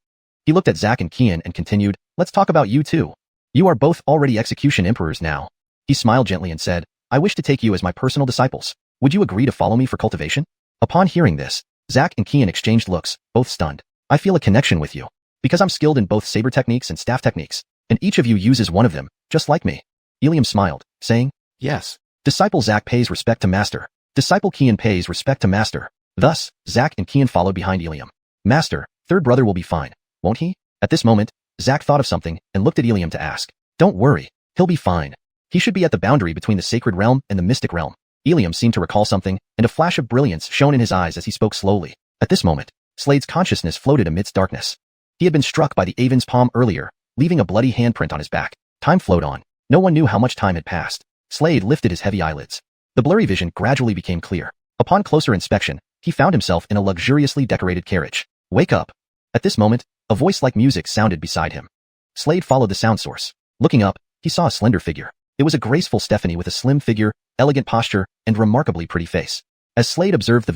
He looked at Zack and Xiuxian and continued, let's talk about you too. You are both already execution emperors now. He smiled gently and said, I wish to take you as my personal disciples. Would you agree to follow me for cultivation? Upon hearing this, Zack and Xiuxian exchanged looks, both stunned. I feel a connection with you. Because I'm skilled in both saber techniques and staff techniques, and each of you uses one of them, just like me. Ilium smiled, saying, yes. Disciple Zack pays respect to master. Disciple Xiuxian pays respect to master. Thus, Zack and Xiuxian followed behind Ilium. Master, third brother will be fine, won't he? At this moment, Zack thought of something and looked at Ilium to ask. Don't worry, he'll be fine. He should be at the boundary between the sacred realm and the mystic realm. Ilium seemed to recall something, and a flash of brilliance shone in his eyes as he spoke slowly. At this moment, Slade's consciousness floated amidst darkness. He had been struck by the Aven's palm earlier, leaving a bloody handprint on his back. Time flowed on. No one knew how much time had passed. Slade lifted his heavy eyelids. The blurry vision gradually became clear. Upon closer inspection, he found himself in a luxuriously decorated carriage. Wake up. At this moment, a voice like music sounded beside him. Slade followed the sound source. Looking up, he saw a slender figure. It was a graceful Stephanie with a slim figure, elegant posture, and remarkably pretty face. As Slade observed the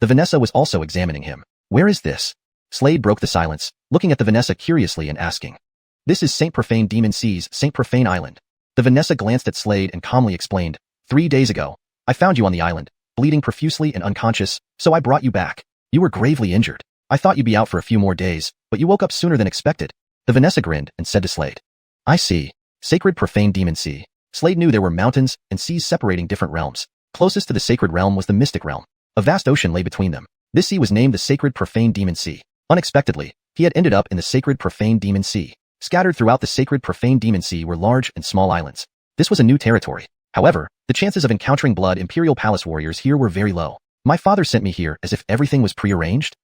Vanessa was also examining him. Where is this? Slade broke the silence, looking at the Vanessa curiously and asking. This is St. Profane Demon Sea's St. Profane Island. The Vanessa glanced at Slade and calmly explained, 3 days ago, I found you on the island, bleeding profusely and unconscious, so I brought you back. You were gravely injured. I thought you'd be out for a few more days, but you woke up sooner than expected. The Vanessa grinned and said to Slade. I see. Sacred Profane Demon Sea. Slade knew there were mountains and seas separating different realms. Closest to the sacred realm was the mystic realm. A vast ocean lay between them. This sea was named the Sacred Profane Demon Sea. Unexpectedly, he had ended up in the Sacred Profane Demon Sea. Scattered throughout the Sacred Profane Demon Sea were large and small islands. This was a new territory. However, the chances of encountering Blood Imperial Palace warriors here were very low. My father sent me here as if everything was prearranged.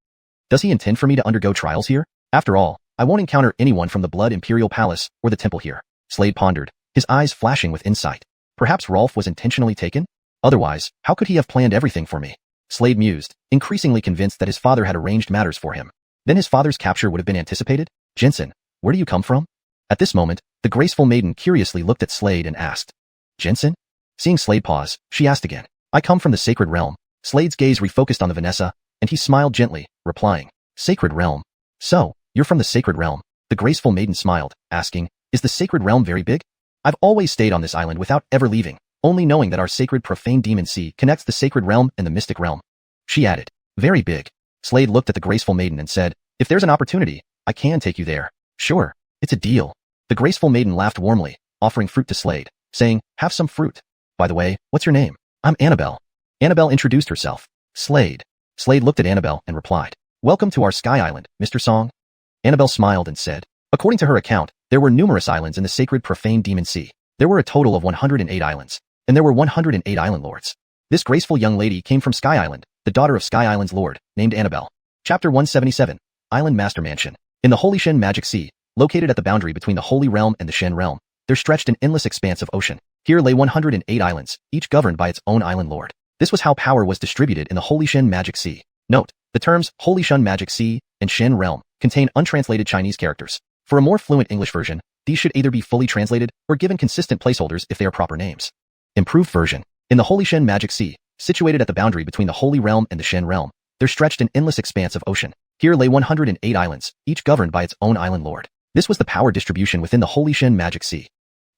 Does he intend for me to undergo trials here? After all, I won't encounter anyone from the Blood Imperial Palace or the temple here. Slade pondered, his eyes flashing with insight. Perhaps Rolf was intentionally taken? Otherwise, how could he have planned everything for me? Slade mused, increasingly convinced that his father had arranged matters for him. Then his father's capture would have been anticipated? Jensen, where do you come from? At this moment, the graceful maiden curiously looked at Slade and asked. Jensen? Seeing Slade pause, she asked again. I come from the sacred realm. Slade's gaze refocused on the Vanessa, and he smiled gently, replying. Sacred realm? So, you're from the sacred realm. The graceful maiden smiled, asking, is the sacred realm very big? I've always stayed on this island without ever leaving, only knowing that our sacred profane demon sea connects the sacred realm and the mystic realm. She added, very big. Slade looked at the graceful maiden and said, if there's an opportunity, I can take you there. Sure, it's a deal. The graceful maiden laughed warmly, offering fruit to Slade, saying, have some fruit. By the way, what's your name? I'm Annabelle. Annabelle introduced herself. Slade. Slade looked at Annabelle and replied, welcome to our Sky Island, Mr. Song. Annabelle smiled and said, according to her account, there were numerous islands in the sacred profane demon sea. There were a total of 108 islands, and there were 108 island lords. This graceful young lady came from Sky Island, the daughter of Sky Island's lord, named Annabelle. Chapter 177, Island Master Mansion. In the Holy Shen Magic Sea, located at the boundary between the Holy Realm and the Shen Realm, there stretched an endless expanse of ocean. Here lay 108 islands, each governed by its own island lord. This was how power was distributed in the Holy Shen Magic Sea. Note, the terms Holy Shen Magic Sea and Shen Realm contain untranslated Chinese characters. For a more fluent English version, these should either be fully translated or given consistent placeholders if they are proper names. Improved version. In the Holy Shen Magic Sea, situated at the boundary between the Holy Realm and the Shen Realm, there stretched an endless expanse of ocean. Here lay 108 islands, each governed by its own island lord. This was the power distribution within the Holy Shen Magic Sea.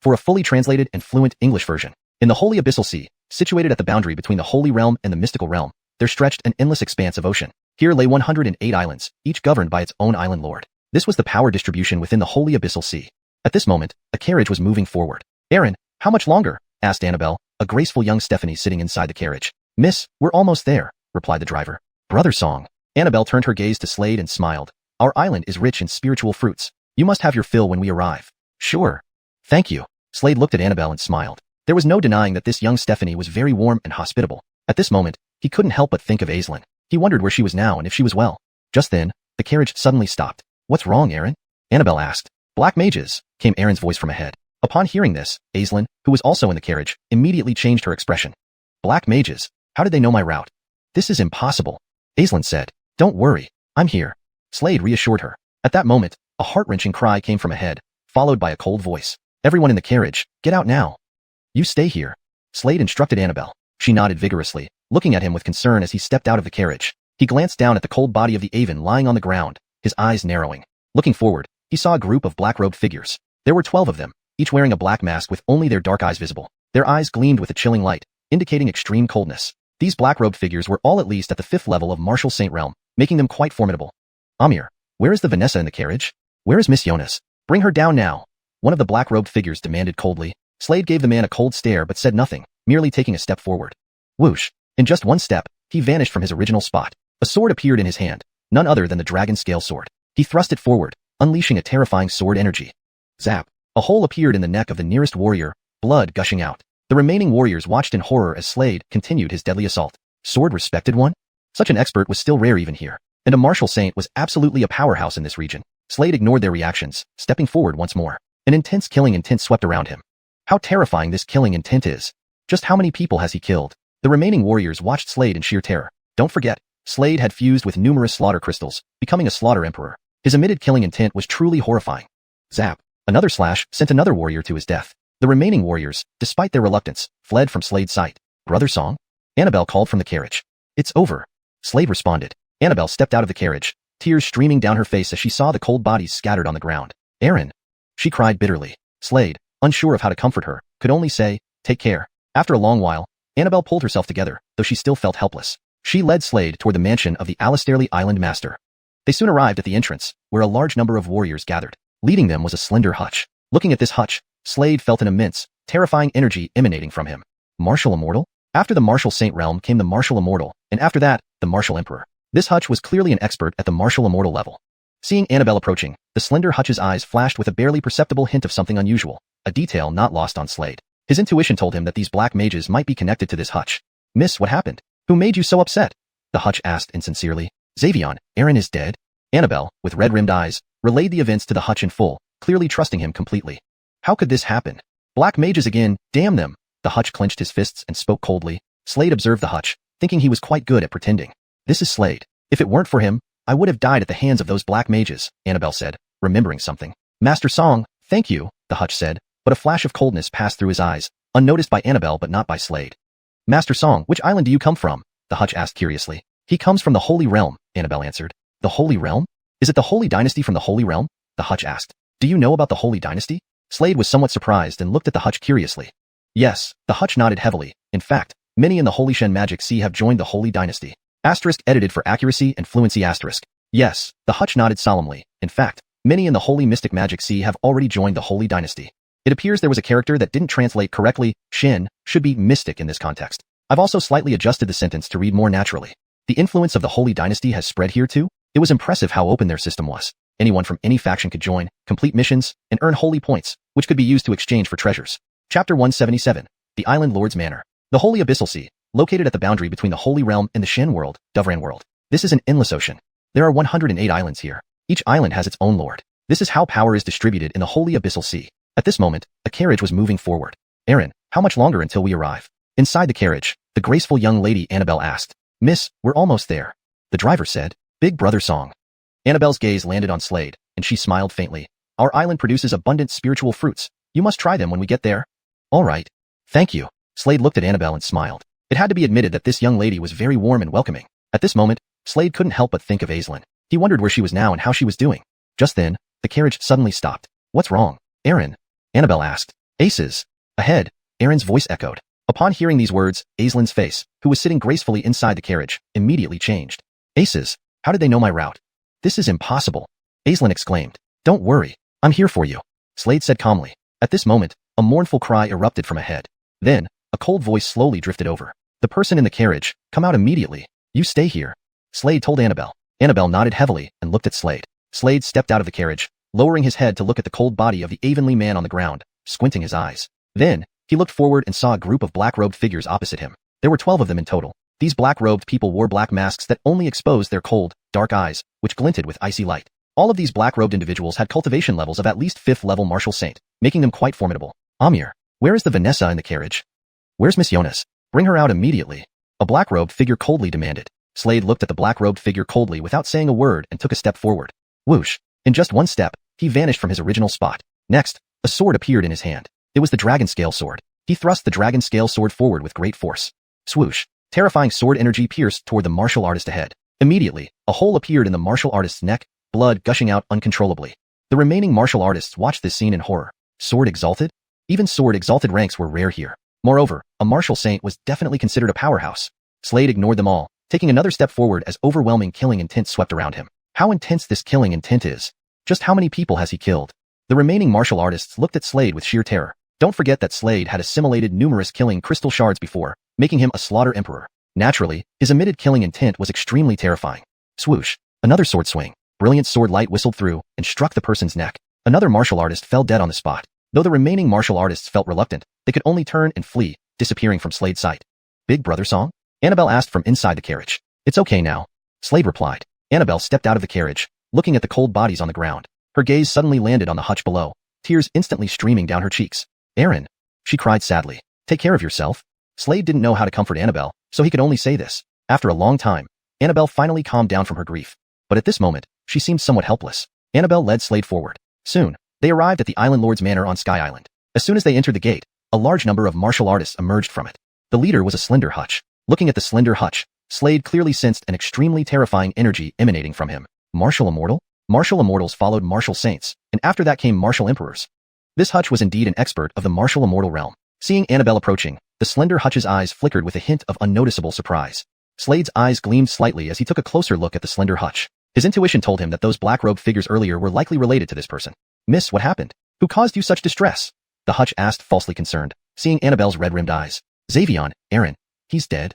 For a fully translated and fluent English version, in the Holy Abyssal Sea, situated at the boundary between the Holy Realm and the Mystical Realm, there stretched an endless expanse of ocean. Here lay 108 islands, each governed by its own island lord. This was the power distribution within the Holy Abyssal Sea. At this moment, a carriage was moving forward. "Aaron, how much longer?" asked Annabelle, a graceful young Stephanie sitting inside the carriage. "Miss, we're almost there," replied the driver. "Brother Song." Annabelle turned her gaze to Slade and smiled. "Our island is rich in spiritual fruits. You must have your fill when we arrive." "Sure. Thank you." Slade looked at Annabelle and smiled. There was no denying that this young Stephanie was very warm and hospitable. At this moment, he couldn't help but think of Aislinn. He wondered where she was now and if she was well. Just then, the carriage suddenly stopped. "What's wrong, Aaron?" Annabelle asked. "Black mages," came Aaron's voice from ahead. Upon hearing this, Aislinn, who was also in the carriage, immediately changed her expression. "Black mages? How did they know my route?" "This is impossible," Aislinn said. "Don't worry, I'm here." Slade reassured her. At that moment, a heart-wrenching cry came from ahead, followed by a cold voice. "Everyone in the carriage, get out now." "You stay here," Slade instructed Annabelle. She nodded vigorously, looking at him with concern as he stepped out of the carriage. He glanced down at the cold body of the Aven lying on the ground, his eyes narrowing. Looking forward, he saw a group of black-robed figures. There were 12 of them, each wearing a black mask with only their dark eyes visible. Their eyes gleamed with a chilling light, indicating extreme coldness. These black-robed figures were all at least at the 5th level of Martial Saint Realm, making them quite formidable. "Amir, where is the Vanessa in the carriage? Where is Miss Jonas? Bring her down now," one of the black-robed figures demanded coldly. Slade gave the man a cold stare but said nothing, merely taking a step forward. Whoosh! In just one step, he vanished from his original spot. A sword appeared in his hand, none other than the dragon scale sword. He thrust it forward, unleashing a terrifying sword energy. Zap! A hole appeared in the neck of the nearest warrior, blood gushing out. The remaining warriors watched in horror as Slade continued his deadly assault. Sword respected one? Such an expert was still rare even here, and a martial saint was absolutely a powerhouse in this region. Slade ignored their reactions, stepping forward once more. An intense killing intent swept around him. How terrifying this killing intent is. Just how many people has he killed? The remaining warriors watched Slade in sheer terror. Don't forget, Slade had fused with numerous slaughter crystals, becoming a slaughter emperor. His emitted killing intent was truly horrifying. Zap! Another slash sent another warrior to his death. The remaining warriors, despite their reluctance, fled from Slade's sight. "Brother Song?" Annabelle called from the carriage. "It's over," Slade responded. Annabelle stepped out of the carriage, tears streaming down her face as she saw the cold bodies scattered on the ground. "Aaron!" she cried bitterly. Slade, unsure of how to comfort her, could only say, "Take care." After a long while, Annabelle pulled herself together, though she still felt helpless. She led Slade toward the mansion of the Alistairly Island Master. They soon arrived at the entrance, where a large number of warriors gathered. Leading them was a slender hutch. Looking at this hutch, Slade felt an immense, terrifying energy emanating from him. Martial Immortal? After the Martial Saint realm came the Martial Immortal, and after that, the Martial Emperor. This hutch was clearly an expert at the Martial Immortal level. Seeing Annabelle approaching, the slender hutch's eyes flashed with a barely perceptible hint of something unusual, a detail not lost on Slade. His intuition told him that these black mages might be connected to this hutch. "Miss, what happened? Who made you so upset?" the hutch asked insincerely. "Xavion, Aaron is dead?" Annabelle, with red-rimmed eyes, relayed the events to the hutch in full, clearly trusting him completely. "How could this happen? Black mages again, damn them!" The hutch clenched his fists and spoke coldly. Slade observed the hutch, thinking he was quite good at pretending. "This is Slade. If it weren't for him, I would have died at the hands of those black mages," Annabelle said, remembering something. "Master Song, thank you," the hutch said, but a flash of coldness passed through his eyes, unnoticed by Annabelle but not by Slade. "Master Song, which island do you come from?" the hutch asked curiously. "He comes from the Holy Realm," Annabelle answered. "The Holy Realm? Is it the Holy Dynasty from the Holy Realm?" the hutch asked. "Do you know about the Holy Dynasty?" Slade was somewhat surprised and looked at the hutch curiously. "Yes," the hutch nodded heavily. "In fact, many in the Holy Shen Magic Sea have joined the Holy Dynasty." Asterisk edited for accuracy and fluency asterisk. "Yes," the hutch nodded solemnly. "In fact, many in the Holy Mystic Magic Sea have already joined the Holy Dynasty." It appears there was a character that didn't translate correctly. Shen should be mystic in this context. I've also slightly adjusted the sentence to read more naturally. The influence of the Holy Dynasty has spread here too? It was impressive how open their system was. Anyone from any faction could join, complete missions, and earn holy points, which could be used to exchange for treasures. Chapter 177, The Island Lord's Manor. The Holy Abyssal Sea, located at the boundary between the Holy Realm and the Shen world, Dovran world. This is an endless ocean. There are 108 islands here. Each island has its own lord. This is how power is distributed in the Holy Abyssal Sea. At this moment, a carriage was moving forward. Aaron, how much longer until we arrive? Inside the carriage, the graceful young lady Annabelle asked. Miss, we're almost there. The driver said. Big brother song. Annabelle's gaze landed on Slade, and she smiled faintly. Our island produces abundant spiritual fruits. You must try them when we get there. All right. Thank you. Slade looked at Annabelle and smiled. It had to be admitted that this young lady was very warm and welcoming. At this moment, Slade couldn't help but think of Aislinn. He wondered where she was now and how she was doing. Just then, the carriage suddenly stopped. What's wrong, Aaron? Annabelle asked. Aces. Ahead, Aaron's voice echoed. Upon hearing these words, Aislinn's face, who was sitting gracefully inside the carriage, immediately changed. Aces, how did they know my route? This is impossible. Aislinn exclaimed. Don't worry, I'm here for you. Slade said calmly. At this moment, a mournful cry erupted from ahead. Then, a cold voice slowly drifted over. The person in the carriage, come out immediately. You stay here. Slade told Annabelle. Annabelle nodded heavily and looked at Slade. Slade stepped out of the carriage, lowering his head to look at the cold body of the Avonlea man on the ground, squinting his eyes. Then, he looked forward and saw a group of black-robed figures opposite him. There were 12 of them in total. These black-robed people wore black masks that only exposed their cold, dark eyes, which glinted with icy light. All of these black-robed individuals had cultivation levels of at least 5th-level martial saint, making them quite formidable. Amir, where is the Vanessa in the carriage? Where's Miss Jonas? Bring her out immediately. A black-robed figure coldly demanded. Slade looked at the black-robed figure coldly without saying a word and took a step forward. Whoosh. In just one step, he vanished from his original spot. Next, a sword appeared in his hand. It was the dragon scale sword. He thrust the dragon scale sword forward with great force. Swoosh. Terrifying sword energy pierced toward the martial artist ahead. Immediately, a hole appeared in the martial artist's neck, blood gushing out uncontrollably. The remaining martial artists watched this scene in horror. Sword exalted? Even sword exalted ranks were rare here. Moreover, a martial saint was definitely considered a powerhouse. Slade ignored them all, taking another step forward as overwhelming killing intent swept around him. How intense this killing intent is. Just how many people has he killed? The remaining martial artists looked at Slade with sheer terror. Don't forget that Slade had assimilated numerous killing crystal shards before, making him a slaughter emperor. Naturally, his emitted killing intent was extremely terrifying. Swoosh. Another sword swing. Brilliant sword light whistled through and struck the person's neck. Another martial artist fell dead on the spot. Though the remaining martial artists felt reluctant, they could only turn and flee, disappearing from Slade's sight. Big brother song? Annabelle asked from inside the carriage. It's okay now. Slade replied. Annabelle stepped out of the carriage, looking at the cold bodies on the ground. Her gaze suddenly landed on the hutch below, tears instantly streaming down her cheeks. Aaron, she cried sadly. Take care of yourself. Slade didn't know how to comfort Annabelle, so he could only say this. After a long time, Annabelle finally calmed down from her grief. But at this moment, she seemed somewhat helpless. Annabelle led Slade forward. Soon, they arrived at the Island Lord's manor on Sky Island. As soon as they entered the gate, a large number of martial artists emerged from it. The leader was a slender hutch. Looking at the slender hutch, Slade clearly sensed an extremely terrifying energy emanating from him. Martial immortal? Martial immortals followed martial saints, and after that came martial emperors. This hutch was indeed an expert of the martial immortal realm. Seeing Annabelle approaching, the slender hutch's eyes flickered with a hint of unnoticeable surprise. Slade's eyes gleamed slightly as he took a closer look at the slender hutch. His intuition told him that those black-robed figures earlier were likely related to this person. Miss, what happened? Who caused you such distress? The hutch asked, falsely concerned, seeing Annabelle's red-rimmed eyes. Xavion, Aaron, he's dead.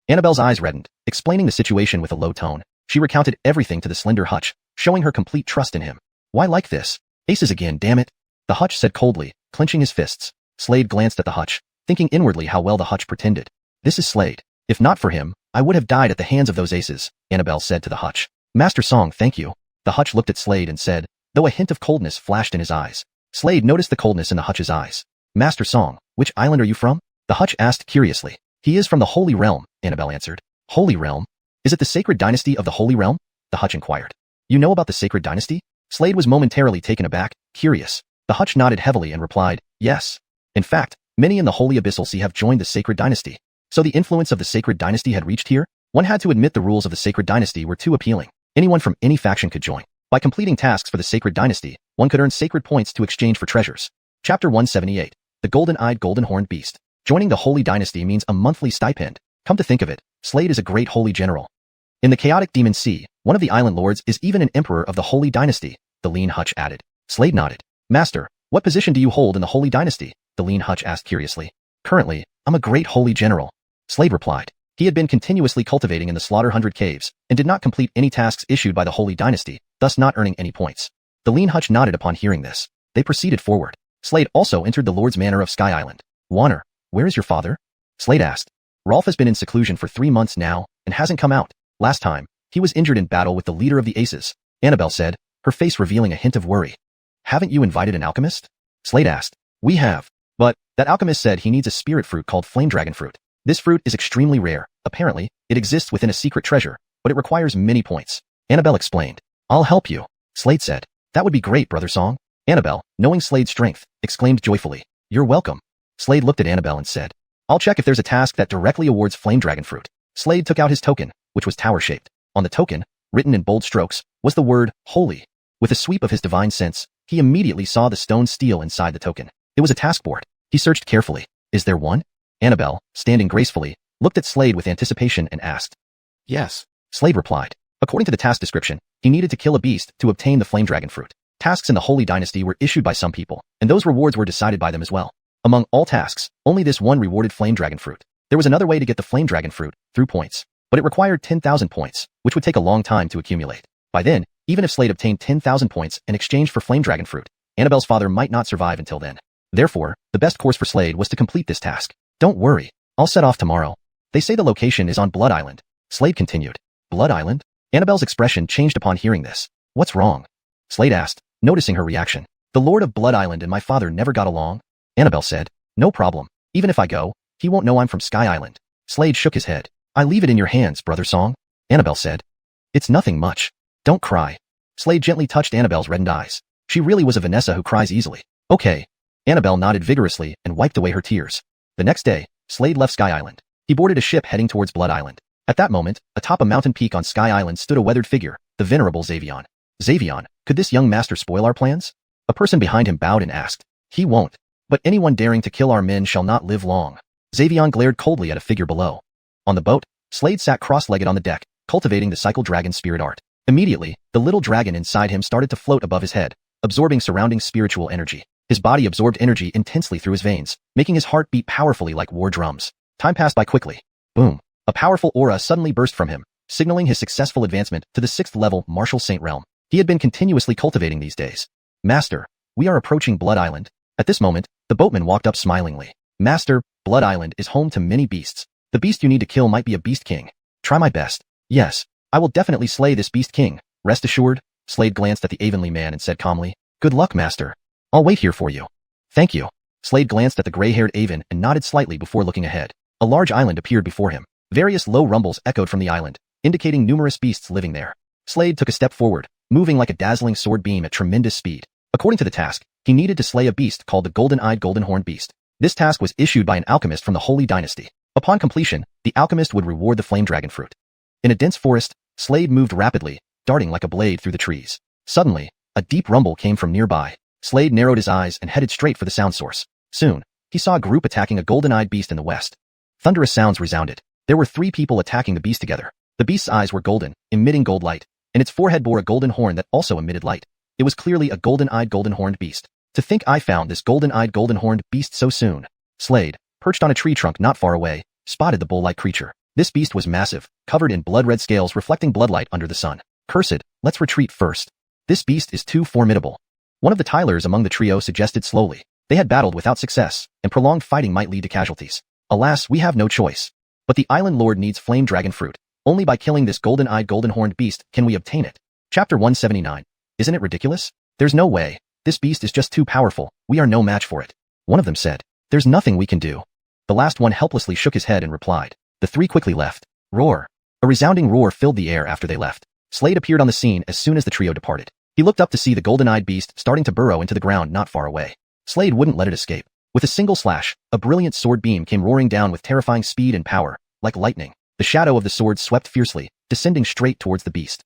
Annabelle's eyes reddened, explaining the situation with a low tone. She recounted everything to the slender hutch, showing her complete trust in him. Why like this? Aces again, damn it. The hutch said coldly, clenching his fists. Slade glanced at the hutch, thinking inwardly how well the hutch pretended. This is Slade. If not for him, I would have died at the hands of those aces, Annabelle said to the hutch. Master Song, thank you. The hutch looked at Slade and said, though a hint of coldness flashed in his eyes. Slade noticed the coldness in the hutch's eyes. Master Song, which island are you from? The hutch asked curiously. He is from the Holy Realm, Annabelle answered. Holy Realm? Is it the sacred dynasty of the Holy Realm? The hutch inquired. You know about the sacred dynasty? Slade was momentarily taken aback, curious. The hutch nodded heavily and replied, yes. In fact, many in the Holy Abyssal Sea have joined the sacred dynasty. So the influence of the sacred dynasty had reached here? One had to admit the rules of the sacred dynasty were too appealing. Anyone from any faction could join. By completing tasks for the sacred dynasty, one could earn sacred points to exchange for treasures. Chapter 178. The Golden-Eyed Golden-Horned Beast. Joining the Holy Dynasty means a monthly stipend. Come to think of it, Slade is a great holy general. In the chaotic Demon Sea, one of the island lords is even an emperor of the Holy Dynasty, the lean hutch added. Slade nodded. Master, what position do you hold in the Holy Dynasty? The lean hutch asked curiously. Currently, I'm a great holy general. Slade replied. He had been continuously cultivating in the Slaughter 100 caves, and did not complete any tasks issued by the Holy Dynasty, thus not earning any points. The lean hutch nodded upon hearing this. They proceeded forward. Slade also entered the Lord's Manor of Sky Island. Warner, where is your father? Slade asked. Rolf has been in seclusion for 3 months now and hasn't come out. Last time, he was injured in battle with the leader of the Aces, Annabelle said, her face revealing a hint of worry. Haven't you invited an alchemist? Slade asked. We have. But that alchemist said he needs a spirit fruit called flame dragon fruit. This fruit is extremely rare. Apparently, it exists within a secret treasure, but it requires many points. Annabelle explained. I'll help you, Slade said. That would be great, Brother Song. Annabelle, knowing Slade's strength, exclaimed joyfully. You're welcome. Slade looked at Annabelle and said, I'll check if there's a task that directly awards flame dragon fruit. Slade took out his token, which was tower-shaped. On the token, written in bold strokes, was the word, holy. With a sweep of his divine sense, he immediately saw the stone steel inside the token. It was a task board. He searched carefully. Is there one? Annabelle, standing gracefully, looked at Slade with anticipation and asked. Yes. Slade replied. According to the task description, he needed to kill a beast to obtain the flame dragon fruit. Tasks in the Holy Dynasty were issued by some people, and those rewards were decided by them as well. Among all tasks, only this one rewarded flame dragon fruit. There was another way to get the flame dragon fruit, through points, but it required 10,000 points, which would take a long time to accumulate. By then, even if Slade obtained 10,000 points in exchange for flame dragon fruit, Annabelle's father might not survive until then. Therefore, the best course for Slade was to complete this task. Don't worry, I'll set off tomorrow. They say the location is on Blood Island. Slade continued. Blood Island? Annabelle's expression changed upon hearing this. What's wrong? Slade asked, noticing her reaction. The Lord of Blood Island and my father never got along? Annabelle said. No problem. Even if I go, he won't know I'm from Sky Island. Slade shook his head. I leave it in your hands, Brother Song. Annabelle said. It's nothing much. Don't cry. Slade gently touched Annabelle's reddened eyes. She really was a Vanessa who cries easily. Okay. Annabelle nodded vigorously and wiped away her tears. The next day, Slade left Sky Island. He boarded a ship heading towards Blood Island. At that moment, atop a mountain peak on Sky Island stood a weathered figure, the venerable Xuanhuan. Xuanhuan, could this young master spoil our plans? A person behind him bowed and asked. He won't. But anyone daring to kill our men shall not live long. Xuanhuan glared coldly at a figure below. On the boat, Slade sat cross-legged on the deck, cultivating the cycle dragon spirit art. Immediately, the little dragon inside him started to float above his head, absorbing surrounding spiritual energy. His body absorbed energy intensely through his veins, making his heart beat powerfully like war drums. Time passed by quickly. Boom. A powerful aura suddenly burst from him, signaling his successful advancement to the 6th level Martial Saint realm. He had been continuously cultivating these days. Master, we are approaching Blood Island. At this moment, the boatman walked up smilingly. Master, Blood Island is home to many beasts. The beast you need to kill might be a beast king. Try my best. Yes, I will definitely slay this beast king. Rest assured. Slade glanced at the Avonlea man and said calmly. Good luck, master. I'll wait here for you. Thank you. Slade glanced at the gray-haired Avon and nodded slightly before looking ahead. A large island appeared before him. Various low rumbles echoed from the island, indicating numerous beasts living there. Slade took a step forward, moving like a dazzling sword beam at tremendous speed. According to the task, he needed to slay a beast called the golden-eyed golden-horned beast. This task was issued by an alchemist from the Holy Dynasty. Upon completion, the alchemist would reward the flame dragon fruit. In a dense forest, Slade moved rapidly, darting like a blade through the trees. Suddenly, a deep rumble came from nearby. Slade narrowed his eyes and headed straight for the sound source. Soon, he saw a group attacking a golden-eyed beast in the west. Thunderous sounds resounded. There were 3 people attacking the beast together. The beast's eyes were golden, emitting gold light, and its forehead bore a golden horn that also emitted light. It was clearly a golden-eyed golden-horned beast. To think I found this golden-eyed golden-horned beast so soon. Slade, perched on a tree trunk not far away, spotted the bull-like creature. This beast was massive, covered in blood-red scales reflecting bloodlight under the sun. Cursed, let's retreat first. This beast is too formidable. One of the Tylers among the trio suggested slowly. They had battled without success, and prolonged fighting might lead to casualties. Alas, we have no choice. But the island lord needs flame dragon fruit. Only by killing this golden-eyed golden-horned beast can we obtain it. Chapter 179. Isn't it ridiculous? There's no way. This beast is just too powerful. We are no match for it. One of them said. There's nothing we can do. The last one helplessly shook his head and replied. The 3 quickly left. Roar. A resounding roar filled the air after they left. Slade appeared on the scene as soon as the trio departed. He looked up to see the golden-eyed beast starting to burrow into the ground not far away. Slade wouldn't let it escape. With a single slash, a brilliant sword beam came roaring down with terrifying speed and power, like lightning. The shadow of the sword swept fiercely, descending straight towards the beast.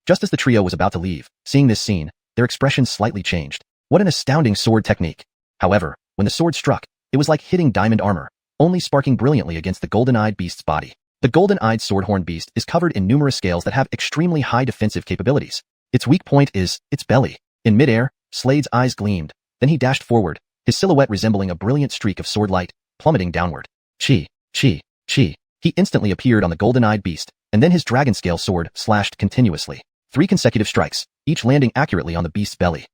Just as the trio was about to leave, seeing this scene, their expressions slightly changed. What an astounding sword technique. However, when the sword struck, it was like hitting diamond armor, only sparking brilliantly against the golden-eyed beast's body. The golden-eyed swordhorn beast is covered in numerous scales that have extremely high defensive capabilities. Its weak point is its belly. In midair, Slade's eyes gleamed. Then he dashed forward, his silhouette resembling a brilliant streak of sword light, plummeting downward. Chi, chi, chi. He instantly appeared on the golden-eyed beast, and then his dragon-scale sword slashed continuously. 3 consecutive strikes, each landing accurately on the beast's belly.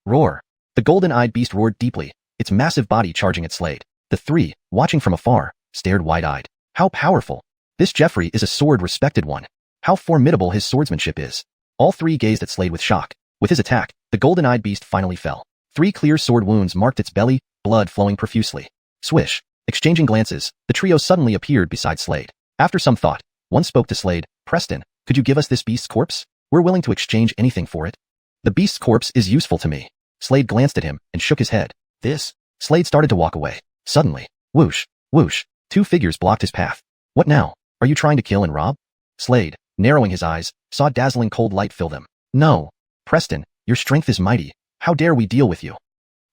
Roar. The golden-eyed beast roared deeply, its massive body charging at Slade. The 3, watching from afar, stared wide-eyed. How powerful. This Jeffrey is a sword-respected one. How formidable his swordsmanship is. All three gazed at Slade with shock. With his attack, the golden-eyed beast finally fell. 3 clear sword wounds marked its belly, blood flowing profusely. Swish. Exchanging glances, the trio suddenly appeared beside Slade. After some thought, one spoke to Slade. Preston, could you give us this beast's corpse? We're willing to exchange anything for it. The beast's corpse is useful to me. Slade glanced at him and shook his head. This? Slade started to walk away. Suddenly, whoosh, whoosh, 2 figures blocked his path. What now? Are you trying to kill and rob? Slade, narrowing his eyes, saw dazzling cold light fill them. No. Preston, your strength is mighty. How dare we deal with you?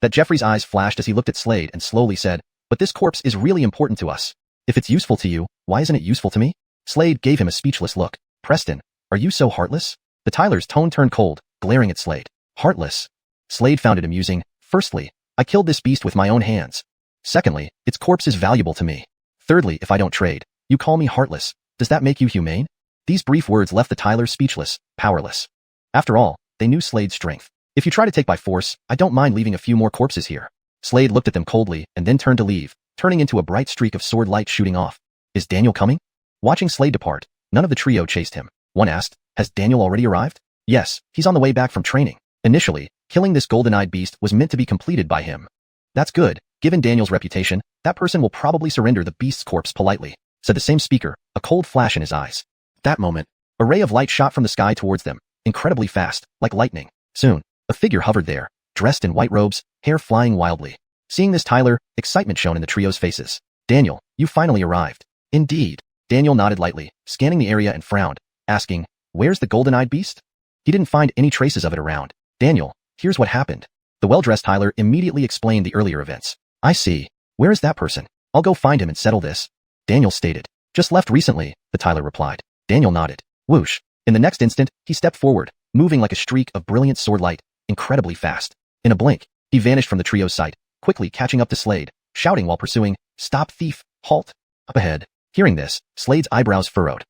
That Jeffrey's eyes flashed as he looked at Slade and slowly said, but this corpse is really important to us. If it's useful to you, why isn't it useful to me? Slade gave him a speechless look. Preston, are you so heartless? The Tyler's tone turned cold, glaring at Slade. Heartless? Slade found it amusing. Firstly, I killed this beast with my own hands. Secondly, its corpse is valuable to me. Thirdly, if I don't trade, you call me heartless. Does that make you humane? These brief words left the Tylers speechless, powerless. After all, they knew Slade's strength. If you try to take by force, I don't mind leaving a few more corpses here. Slade looked at them coldly and then turned to leave, turning into a bright streak of sword light shooting off. Is Daniel coming? Watching Slade depart, none of the trio chased him. One asked, has Daniel already arrived? Yes, he's on the way back from training. Initially, killing this golden-eyed beast was meant to be completed by him. That's good. Given Daniel's reputation, that person will probably surrender the beast's corpse politely, said the same speaker, a cold flash in his eyes. That moment, a ray of light shot from the sky towards them, incredibly fast, like lightning. Soon, a figure hovered there, dressed in white robes, hair flying wildly. Seeing this Tyler, excitement shone in the trio's faces. Daniel, you finally arrived. Indeed. Daniel nodded lightly, scanning the area and frowned, asking, where's the golden-eyed beast? He didn't find any traces of it around. Daniel, here's what happened. The well-dressed Tyler immediately explained the earlier events. I see. Where is that person? I'll go find him and settle this. Daniel stated. Just left recently, the Tyler replied. Daniel nodded. Whoosh. In the next instant, he stepped forward, moving like a streak of brilliant sword light, incredibly fast. In a blink, he vanished from the trio's sight, quickly catching up to Slade, shouting while pursuing, Stop thief, halt. Up ahead. Hearing this, Slade's eyebrows furrowed.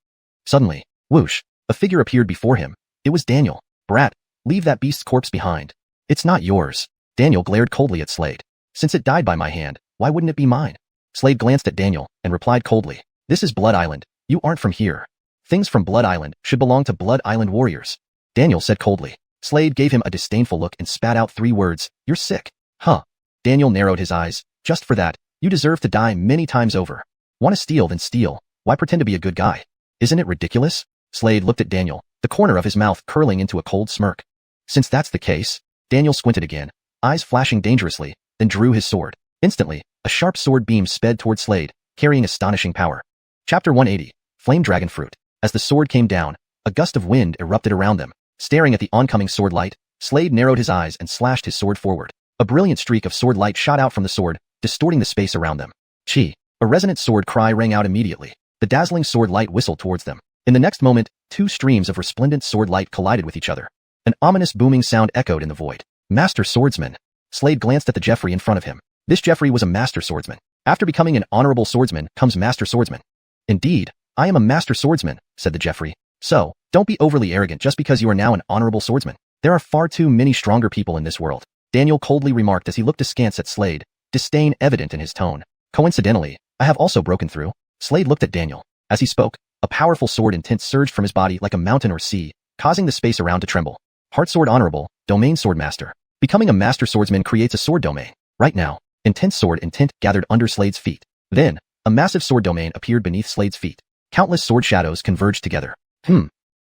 Suddenly, whoosh, a figure appeared before him. It was Daniel. Brat, leave that beast's corpse behind. It's not yours. Daniel glared coldly at Slade. Since it died by my hand, why wouldn't it be mine? Slade glanced at Daniel and replied coldly. This is Blood Island. You aren't from here. Things from Blood Island should belong to Blood Island warriors. Daniel said coldly. Slade gave him a disdainful look and spat out 3 words. You're sick. Huh. Daniel narrowed his eyes. Just for that, you deserve to die many times over. Want to steal, then steal. Why pretend to be a good guy? Isn't it ridiculous? Slade looked at Daniel, the corner of his mouth curling into a cold smirk. Since that's the case, Daniel squinted again, eyes flashing dangerously, then drew his sword. Instantly, a sharp sword beam sped toward Slade, carrying astonishing power. Chapter 180, Flame Dragon Fruit. As the sword came down, a gust of wind erupted around them. Staring at the oncoming sword light, Slade narrowed his eyes and slashed his sword forward. A brilliant streak of sword light shot out from the sword, distorting the space around them. Chi! A resonant sword cry rang out immediately. The dazzling sword light whistled towards them. In the next moment, 2 streams of resplendent sword light collided with each other. An ominous booming sound echoed in the void. Master Swordsman. Slade glanced at the Jeffrey in front of him. This Jeffrey was a master swordsman. After becoming an honorable swordsman comes master swordsman. Indeed, I am a master swordsman, said the Jeffrey. So, don't be overly arrogant just because you are now an honorable swordsman. There are far too many stronger people in this world. Daniel coldly remarked as he looked askance at Slade, disdain evident in his tone. Coincidentally, I have also broken through. Slade looked at Daniel. As he spoke, a powerful sword intent surged from his body like a mountain or sea, causing the space around to tremble. Heart Sword Honorable, Domain Sword Master. Becoming a master swordsman creates a sword domain. Right now, intense sword intent gathered under Slade's feet. Then, a massive sword domain appeared beneath Slade's feet. Countless sword shadows converged together.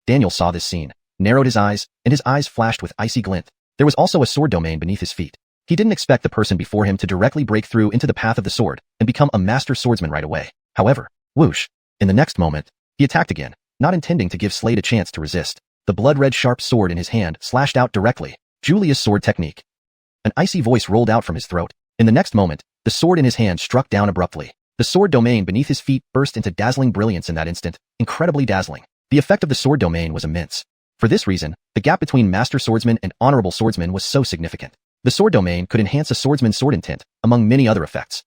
Daniel saw this scene, narrowed his eyes, and his eyes flashed with icy glint. There was also a sword domain beneath his feet. He didn't expect the person before him to directly break through into the path of the sword and become a master swordsman right away. However, whoosh, in the next moment, he attacked again, not intending to give Slade a chance to resist. The blood-red sharp sword in his hand slashed out directly. Julia's sword technique. An icy voice rolled out from his throat. In the next moment, the sword in his hand struck down abruptly. The sword domain beneath his feet burst into dazzling brilliance in that instant, incredibly dazzling. The effect of the sword domain was immense. For this reason, the gap between master swordsman and honorable swordsman was so significant. The sword domain could enhance a swordsman's sword intent, among many other effects.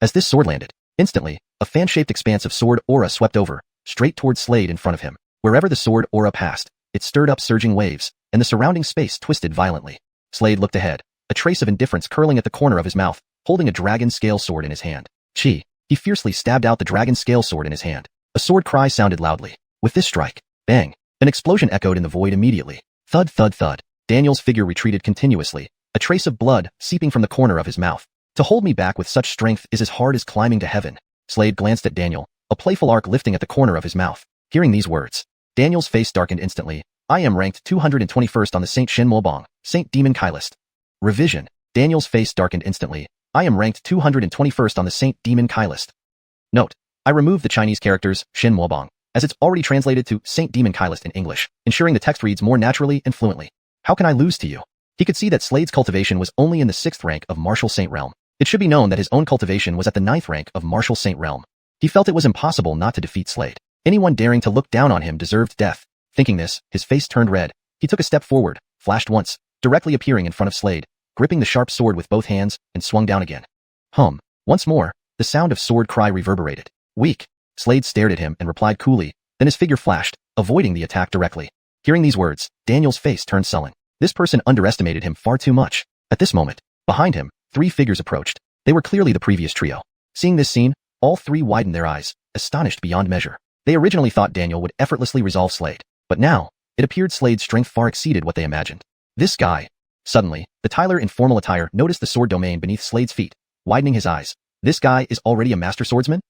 As this sword landed, instantly, a fan-shaped expanse of sword aura swept over, straight towards Slade in front of him. Wherever the sword aura passed, it stirred up surging waves, and the surrounding space twisted violently. Slade looked ahead, a trace of indifference curling at the corner of his mouth, holding a dragon scale sword in his hand. Chi! He fiercely stabbed out the dragon scale sword in his hand. A sword cry sounded loudly. With this strike, bang! An explosion echoed in the void immediately. Thud, thud, thud. Daniel's figure retreated continuously, a trace of blood seeping from the corner of his mouth. To hold me back with such strength is as hard as climbing to heaven. Slade glanced at Daniel, a playful arc lifting at the corner of his mouth. Hearing these words, Daniel's face darkened instantly. I am ranked 221st on the Saint Xuanhuan, Saint Demon Kai list. Revision. Daniel's face darkened instantly. I am ranked 221st on the Saint Demon Kai list. Note: I removed the Chinese characters Xuanhuan, as it's already translated to Saint Demon Kai list in English, ensuring the text reads more naturally and fluently. How can I lose to you? He could see that Slade's cultivation was only in the 6th rank of Martial Saint Realm. It should be known that his own cultivation was at the 9th rank of Martial Saint Realm. He felt it was impossible not to defeat Slade. Anyone daring to look down on him deserved death. Thinking this, his face turned red. He took a step forward, flashed once, directly appearing in front of Slade, gripping the sharp sword with both hands, and swung down again. Once more, the sound of sword cry reverberated. Weak. Slade stared at him and replied coolly, then his figure flashed, avoiding the attack directly. Hearing these words, Daniel's face turned sullen. This person underestimated him far too much. At this moment, behind him, 3 figures approached. They were clearly the previous trio. Seeing this scene, all 3 widened their eyes, astonished beyond measure. They originally thought Daniel would effortlessly resolve Slade, but now, it appeared Slade's strength far exceeded what they imagined. This guy. Suddenly, the Tyler in formal attire noticed the sword domain beneath Slade's feet, widening his eyes. This guy is already a master swordsman?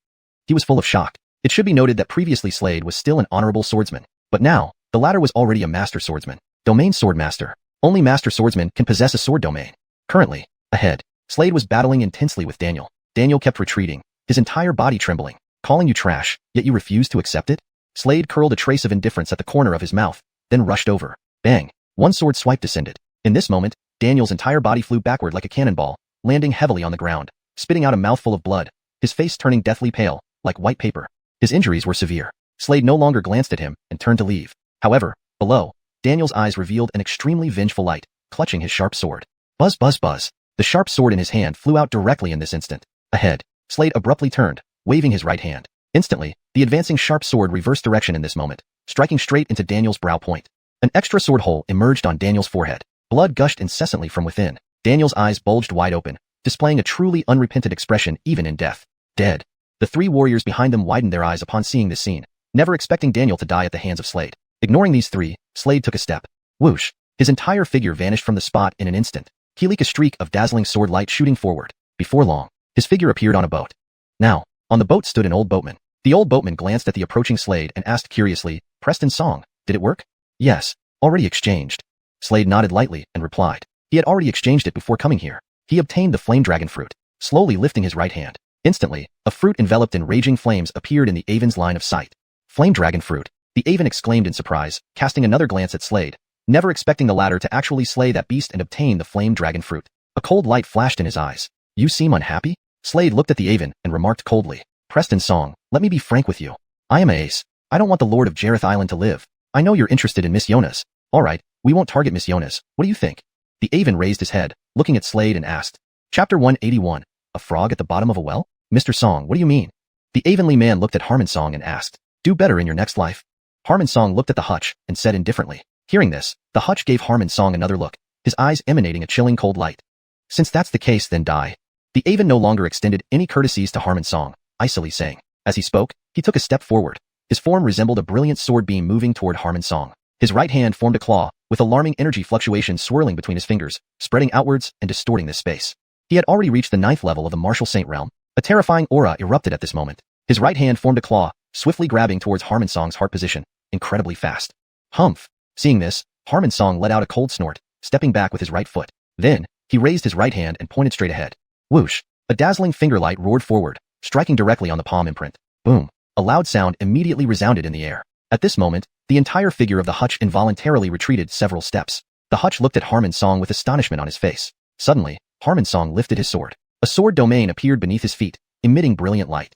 He was full of shock. It should be noted that previously Slade was still an honorable swordsman, but now, the latter was already a master swordsman. Domain sword master. Only master swordsmen can possess a sword domain. Currently, ahead, Slade was battling intensely with Daniel. Daniel kept retreating, his entire body trembling. Calling you trash, yet you refuse to accept it? Slade curled a trace of indifference at the corner of his mouth, then rushed over. Bang! One sword swipe descended. In this moment, Daniel's entire body flew backward like a cannonball, landing heavily on the ground, spitting out a mouthful of blood, his face turning deathly pale, like white paper. His injuries were severe. Slade no longer glanced at him and turned to leave. However, below, Daniel's eyes revealed an extremely vengeful light, clutching his sharp sword. Buzz, buzz, buzz. The sharp sword in his hand flew out directly in this instant. Ahead, Slade abruptly turned, waving his right hand. Instantly, the advancing sharp sword reversed direction in this moment, striking straight into Daniel's brow point. An extra sword hole emerged on Daniel's forehead. Blood gushed incessantly from within. Daniel's eyes bulged wide open, displaying a truly unrepentant expression even in death. Dead. The 3 warriors behind them widened their eyes upon seeing this scene, never expecting Daniel to die at the hands of Slade. Ignoring these 3, Slade took a step. Whoosh. His entire figure vanished from the spot in an instant. A streak of dazzling sword light shooting forward. Before long, his figure appeared on a boat. Now, on the boat stood an old boatman. The old boatman glanced at the approaching Slade and asked curiously, Preston's song, did it work? Yes, already exchanged. Slade nodded lightly and replied. He had already exchanged it before coming here. He obtained the flame dragon fruit, slowly lifting his right hand. Instantly, a fruit enveloped in raging flames appeared in the Aven's line of sight. Flame dragon fruit. The Aven exclaimed in surprise, casting another glance at Slade, never expecting the latter to actually slay that beast and obtain the flame dragon fruit. A cold light flashed in his eyes. You seem unhappy? Slade looked at the Aven and remarked coldly. Preston Song, let me be frank with you. I am a ace. I don't want the Lord of Jareth Island to live. I know you're interested in Miss Yona's. Alright, we won't target Miss Yona's. What do you think? The Aven raised his head, looking at Slade and asked. Chapter 181. A frog at the bottom of a well? Mr. Song, what do you mean? The Avenly man looked at Harmon Song and asked. Do better in your next life. Harmon Song looked at the hutch and said indifferently. Hearing this, the hutch gave Harmon Song another look, his eyes emanating a chilling cold light. Since that's the case, then die. The Aven no longer extended any courtesies to Harmon Song, icily saying. As he spoke, he took a step forward. His form resembled a brilliant sword beam moving toward Harmon Song. His right hand formed a claw, with alarming energy fluctuations swirling between his fingers, spreading outwards and distorting this space. He had already reached the 9th level of the Martial Saint Realm. A terrifying aura erupted at this moment. His right hand formed a claw, swiftly grabbing towards Harmon Song's heart position, incredibly fast. Humph! Seeing this, Harmon Song let out a cold snort, stepping back with his right foot. Then, he raised his right hand and pointed straight ahead. Whoosh! A dazzling finger light roared forward, striking directly on the palm imprint. Boom! A loud sound immediately resounded in the air. At this moment, the entire figure of the hutch involuntarily retreated several steps. The hutch looked at Harmon Song with astonishment on his face. Suddenly, Harmon Song lifted his sword. A sword domain appeared beneath his feet, emitting brilliant light.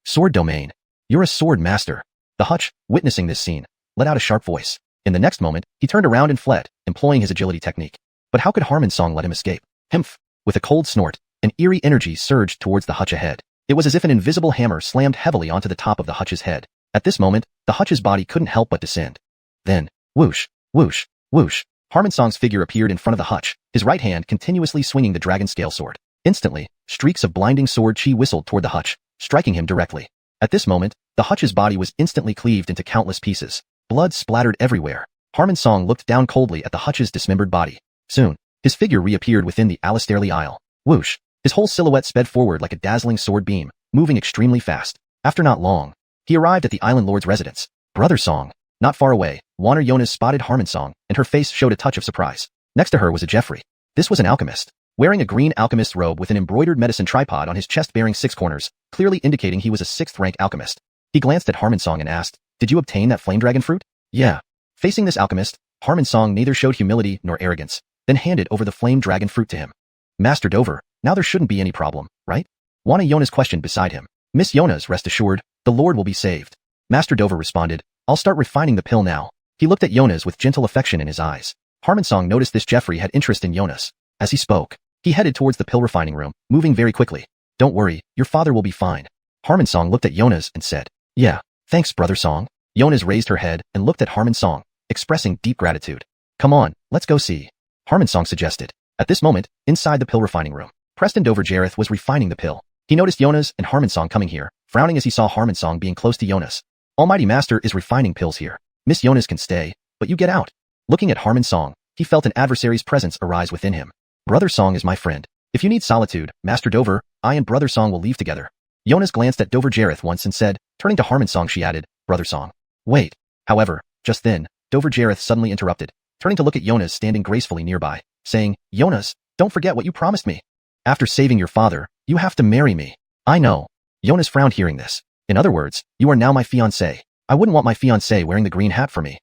Sword domain. You're a sword master. The hutch, witnessing this scene, let out a sharp voice. In the next moment, he turned around and fled, employing his agility technique. But how could Harmon Song let him escape? Humph! With a cold snort, an eerie energy surged towards the hutch ahead. It was as if an invisible hammer slammed heavily onto the top of the hutch's head. At this moment, the hutch's body couldn't help but descend. Then, whoosh, whoosh, whoosh, Harmon Song's figure appeared in front of the hutch, his right hand continuously swinging the dragon scale sword. Instantly, streaks of blinding sword chi whistled toward the hutch, striking him directly. At this moment, the Hutch's body was instantly cleaved into countless pieces. Blood splattered everywhere. Harmon Song looked down coldly at the Hutch's dismembered body. Soon, his figure reappeared within the Alistairly Isle. Whoosh! His whole silhouette sped forward like a dazzling sword beam, moving extremely fast. After not long, he arrived at the Island Lord's residence. Brother Song. Not far away, Xuanhuan Jonas spotted Harmon Song, and her face showed a touch of surprise. Next to her was a Jeffrey. This was an alchemist, wearing a green alchemist's robe with an embroidered medicine tripod on his chest bearing 6 corners, clearly indicating he was a 6th-rank alchemist. He glanced at Harmon Song and asked, "Did you obtain that flame dragon fruit?" "Yeah." Facing this alchemist, Harmon Song neither showed humility nor arrogance, then handed over the flame dragon fruit to him. "Master Dover, now there shouldn't be any problem, right?" Xuanhuan Jonas questioned beside him. "Miss Jonas, rest assured, the Lord will be saved." Master Dover responded, "I'll start refining the pill now." He looked at Jonas with gentle affection in his eyes. Harmon Song noticed this Jeffrey had interest in Jonas. As he spoke, he headed towards the pill refining room, moving very quickly. "Don't worry, your father will be fine." Harmon Song looked at Jonas and said, "Yeah, thanks, Brother Song." Jonas raised her head and looked at Harmon Song, expressing deep gratitude. "Come on, let's go see," Harmon Song suggested. At this moment, inside the pill refining room, Preston Dover Jareth was refining the pill. He noticed Jonas and Harmon Song coming here, frowning as he saw Harmon Song being close to Jonas. "Almighty Master is refining pills here. Miss Jonas can stay, but you get out." Looking at Harmon Song, he felt an adversary's presence arise within him. "Brother Song is my friend. If you need solitude, Master Dover, I and Brother Song will leave together." Jonas glanced at Dover Jareth once and said, turning to Harmon Song she added, "Brother Song. Wait." However, just then, Dover Jareth suddenly interrupted, turning to look at Jonas standing gracefully nearby, saying, "Jonas, don't forget what you promised me. After saving your father, you have to marry me." "I know." Jonas frowned hearing this. "In other words, you are now my fiancé. I wouldn't want my fiancé wearing the green hat for me."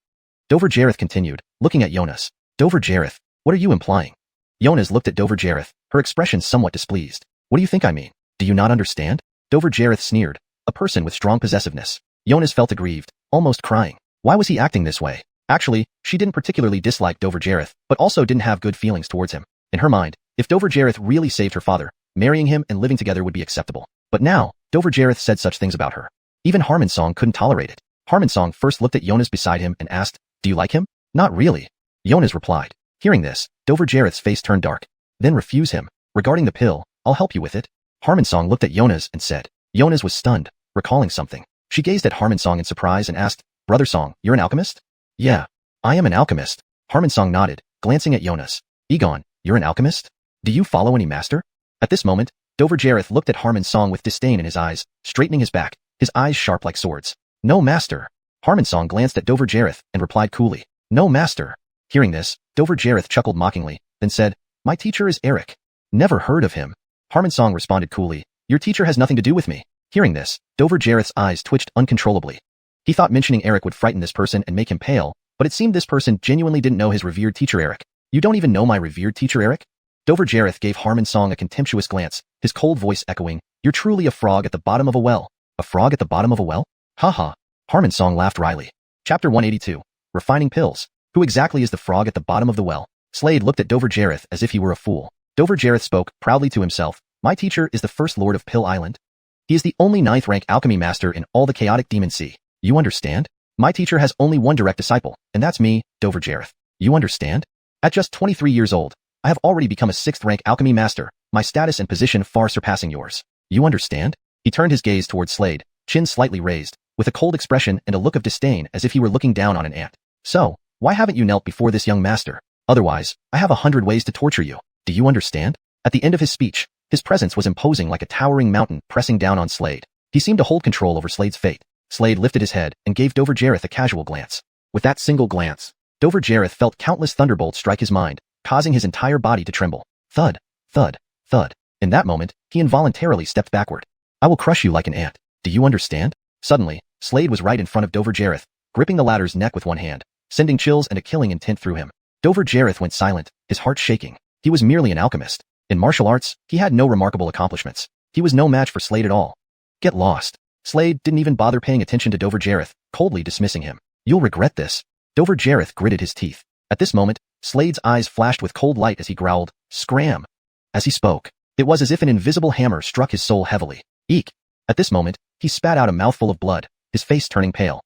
Dover Jareth continued, looking at Jonas. "Dover Jareth, what are you implying?" Jonas looked at Dover Jareth, her expression somewhat displeased. "What do you think I mean? Do you not understand?" Dover Jareth sneered, a person with strong possessiveness. Jonas felt aggrieved, almost crying. Why was he acting this way? Actually, she didn't particularly dislike Dover Jareth, but also didn't have good feelings towards him. In her mind, if Dover Jareth really saved her father, marrying him and living together would be acceptable. But now, Dover Jareth said such things about her. Even Harmon Song couldn't tolerate it. Harmon Song first looked at Jonas beside him and asked, "Do you like him?" "Not really." Jonas replied. Hearing this, Dover Jareth's face turned dark. "Then refuse him. Regarding the pill, I'll help you with it." Harmon Song looked at Jonas and said. Jonas was stunned, recalling something. She gazed at Harmon Song in surprise and asked, "Brother Song, you're an alchemist?" "Yeah, I am an alchemist." Harmon Song nodded, glancing at Jonas. "Egon, you're an alchemist? Do you follow any master?" At this moment, Dover Jareth looked at Harmon Song with disdain in his eyes, straightening his back, his eyes sharp like swords. "No master." Harmon Song glanced at Dover Jareth and replied coolly, "No master." Hearing this, Dover Jareth chuckled mockingly, then said, "My teacher is Eric." "Never heard of him." Harmon Song responded coolly, "Your teacher has nothing to do with me." Hearing this, Dover Jareth's eyes twitched uncontrollably. He thought mentioning Eric would frighten this person and make him pale, but it seemed this person genuinely didn't know his revered teacher Eric. "You don't even know my revered teacher Eric?" Dover Jareth gave Harmon Song a contemptuous glance, his cold voice echoing, "You're truly a frog at the bottom of a well." "A frog at the bottom of a well?" "Haha." Harmon Song laughed wryly. Chapter 182. Refining Pills. Who exactly is the frog at the bottom of the well? Slade looked at Dover Jareth as if he were a fool. Dover Jareth spoke proudly to himself, "My teacher is the first lord of Pill Island. He is the only 9th rank alchemy master in all the chaotic demon sea. You understand? My teacher has only one direct disciple, and that's me, Dover Jareth. You understand? At just 23 years old, I have already become a 6th rank alchemy master, my status and position far surpassing yours. You understand?" He turned his gaze towards Slade, chin slightly raised, with a cold expression and a look of disdain as if he were looking down on an ant. "So, why haven't you knelt before this young master? Otherwise, I have 100 ways to torture you. Do you understand?" At the end of his speech, his presence was imposing like a towering mountain pressing down on Slade. He seemed to hold control over Slade's fate. Slade lifted his head and gave Dover Jareth a casual glance. With that single glance, Dover Jareth felt countless thunderbolts strike his mind, causing his entire body to tremble. Thud, thud, thud. In that moment, he involuntarily stepped backward. "I will crush you like an ant. Do you understand?" Suddenly, Slade was right in front of Dover Jareth, gripping the latter's neck with one hand, sending chills and a killing intent through him. Dover Jareth went silent, his heart shaking. He was merely an alchemist. In martial arts, he had no remarkable accomplishments. He was no match for Slade at all. "Get lost." Slade didn't even bother paying attention to Dover Jareth, coldly dismissing him. "You'll regret this." Dover Jareth gritted his teeth. At this moment, Slade's eyes flashed with cold light as he growled, "Scram." As he spoke, it was as if an invisible hammer struck his soul heavily. Eek. At this moment, he spat out a mouthful of blood, his face turning pale.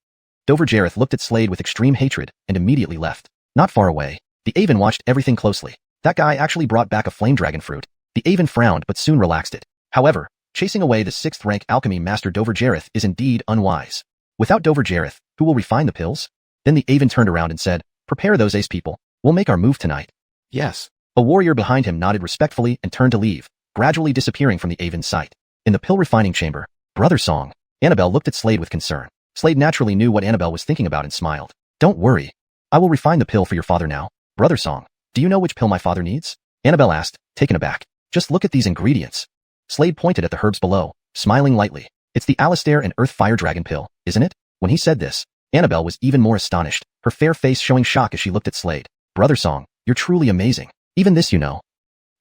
Dover Jareth looked at Slade with extreme hatred and immediately left. Not far away, the Aven watched everything closely. That guy actually brought back a flame dragon fruit. The Aven frowned but soon relaxed it. However, Chasing away the 6th rank alchemy master Dover Jareth is indeed unwise. Without Dover Jareth, who will refine the pills? Then the Aven turned around and said, prepare those ace people. We'll make our move tonight. Yes. A warrior behind him nodded respectfully and turned to leave, gradually disappearing from the Aven's sight. In the pill refining chamber, Brother Song. Annabelle looked at Slade with concern. Slade naturally knew what Annabelle was thinking about and smiled. Don't worry. I will refine the pill for your father now. Brother Song, do you know which pill my father needs? Annabelle asked, taken aback. Just look at these ingredients. Slade pointed at the herbs below, smiling lightly. It's the Alistair and Earth Fire Dragon pill, isn't it? When he said this, Annabelle was even more astonished, her fair face showing shock as she looked at Slade. Brother Song, you're truly amazing. Even this you know.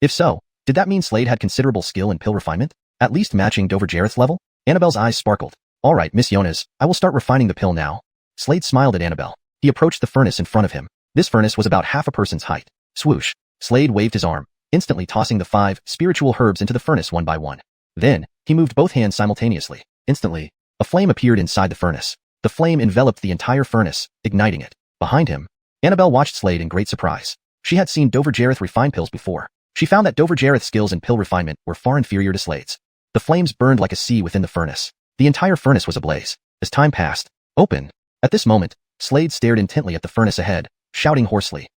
If so, did that mean Slade had considerable skill in pill refinement? At least matching Dover Jareth's level? Annabelle's eyes sparkled. All right, Miss Jonas, I will start refining the pill now. Slade smiled at Annabelle. He approached the furnace in front of him. This furnace was about half a person's height. Swoosh. Slade waved his arm, instantly tossing the 5 spiritual herbs into the furnace one by one. Then, he moved both hands simultaneously. Instantly, a flame appeared inside the furnace. The flame enveloped the entire furnace, igniting it. Behind him, Annabelle watched Slade in great surprise. She had seen Dover Jareth refine pills before. She found that Dover Jareth's skills in pill refinement were far inferior to Slade's. The flames burned like a sea within the furnace. The entire furnace was ablaze. As time passed, open. At this moment, Slade stared intently at the furnace ahead, shouting hoarsely.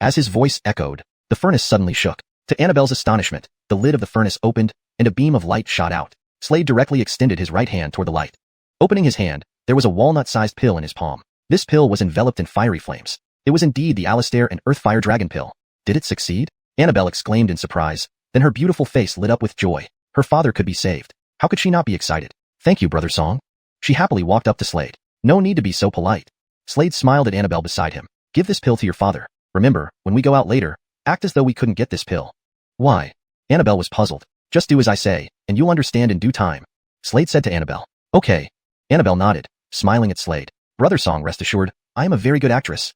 As his voice echoed, the furnace suddenly shook. To Annabelle's astonishment, the lid of the furnace opened, and a beam of light shot out. Slade directly extended his right hand toward the light. Opening his hand, there was a walnut-sized pill in his palm. This pill was enveloped in fiery flames. It was indeed the Alistair and Earthfire Dragon pill. Did it succeed? Annabelle exclaimed in surprise. Then her beautiful face lit up with joy. Her father could be saved. How could she not be excited? Thank you, Brother Song. She happily walked up to Slade. No need to be so polite. Slade smiled at Annabelle beside him. Give this pill to your father. Remember, when we go out later, act as though we couldn't get this pill. Why? Annabelle was puzzled. Just do as I say, and you'll understand in due time. Slade said to Annabelle. Okay. Annabelle nodded, smiling at Slade. Brother Song, rest assured, I am a very good actress.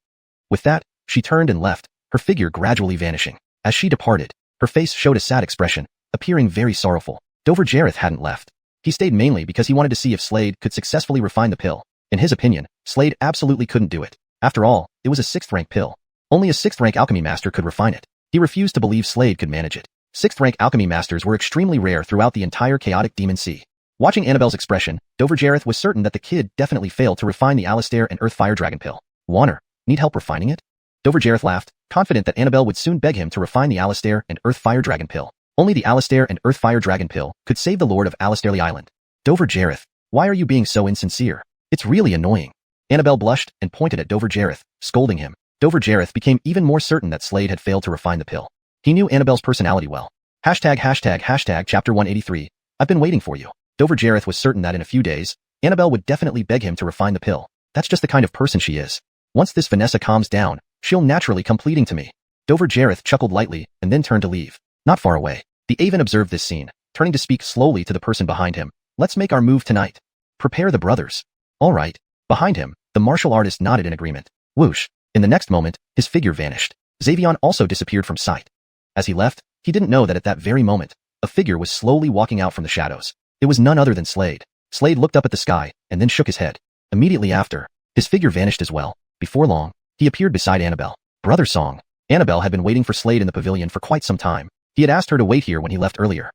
With that, she turned and left, her figure gradually vanishing. As she departed, her face showed a sad expression, appearing very sorrowful. Dover Jareth hadn't left. He stayed mainly because he wanted to see if Slade could successfully refine the pill. In his opinion, Slade absolutely couldn't do it. After all, it was a 6th rank pill. Only a 6th rank alchemy master could refine it. He refused to believe Slade could manage it. 6th rank alchemy masters were extremely rare throughout the entire chaotic demon sea. Watching Annabelle's expression, Dover Jareth was certain that the kid definitely failed to refine the Alistair and Earthfire Dragon pill. Warner, need help refining it? Dover Jareth laughed, confident that Annabelle would soon beg him to refine the Alistair and Earthfire Dragon pill. Only the Alistair and Earthfire Dragon pill could save the Lord of Alistairly Island. Dover Jareth, why are you being so insincere? It's really annoying. Annabelle blushed and pointed at Dover Jareth, scolding him. Dover Jareth became even more certain that Slade had failed to refine the pill. He knew Annabelle's personality well. Hashtag chapter 183. I've been waiting for you. Dover Jareth was certain that in a few days, Annabelle would definitely beg him to refine the pill. That's just the kind of person she is. Once this Vanessa calms down, she'll naturally come pleading to me. Dover Jareth chuckled lightly and then turned to leave. Not far away, the Aven observed this scene, turning to speak slowly to the person behind him. Let's make our move tonight. Prepare the brothers. All right. Behind him, the martial artist nodded in agreement. Whoosh. In the next moment, his figure vanished. Xiuxian also disappeared from sight. As he left, he didn't know that at that very moment, a figure was slowly walking out from the shadows. It was none other than Slade. Slade looked up at the sky and then shook his head. Immediately after, his figure vanished as well. Before long, he appeared beside Annabelle. Brother Song. Annabelle had been waiting for Slade in the pavilion for quite some time. He had asked her to wait here when he left earlier.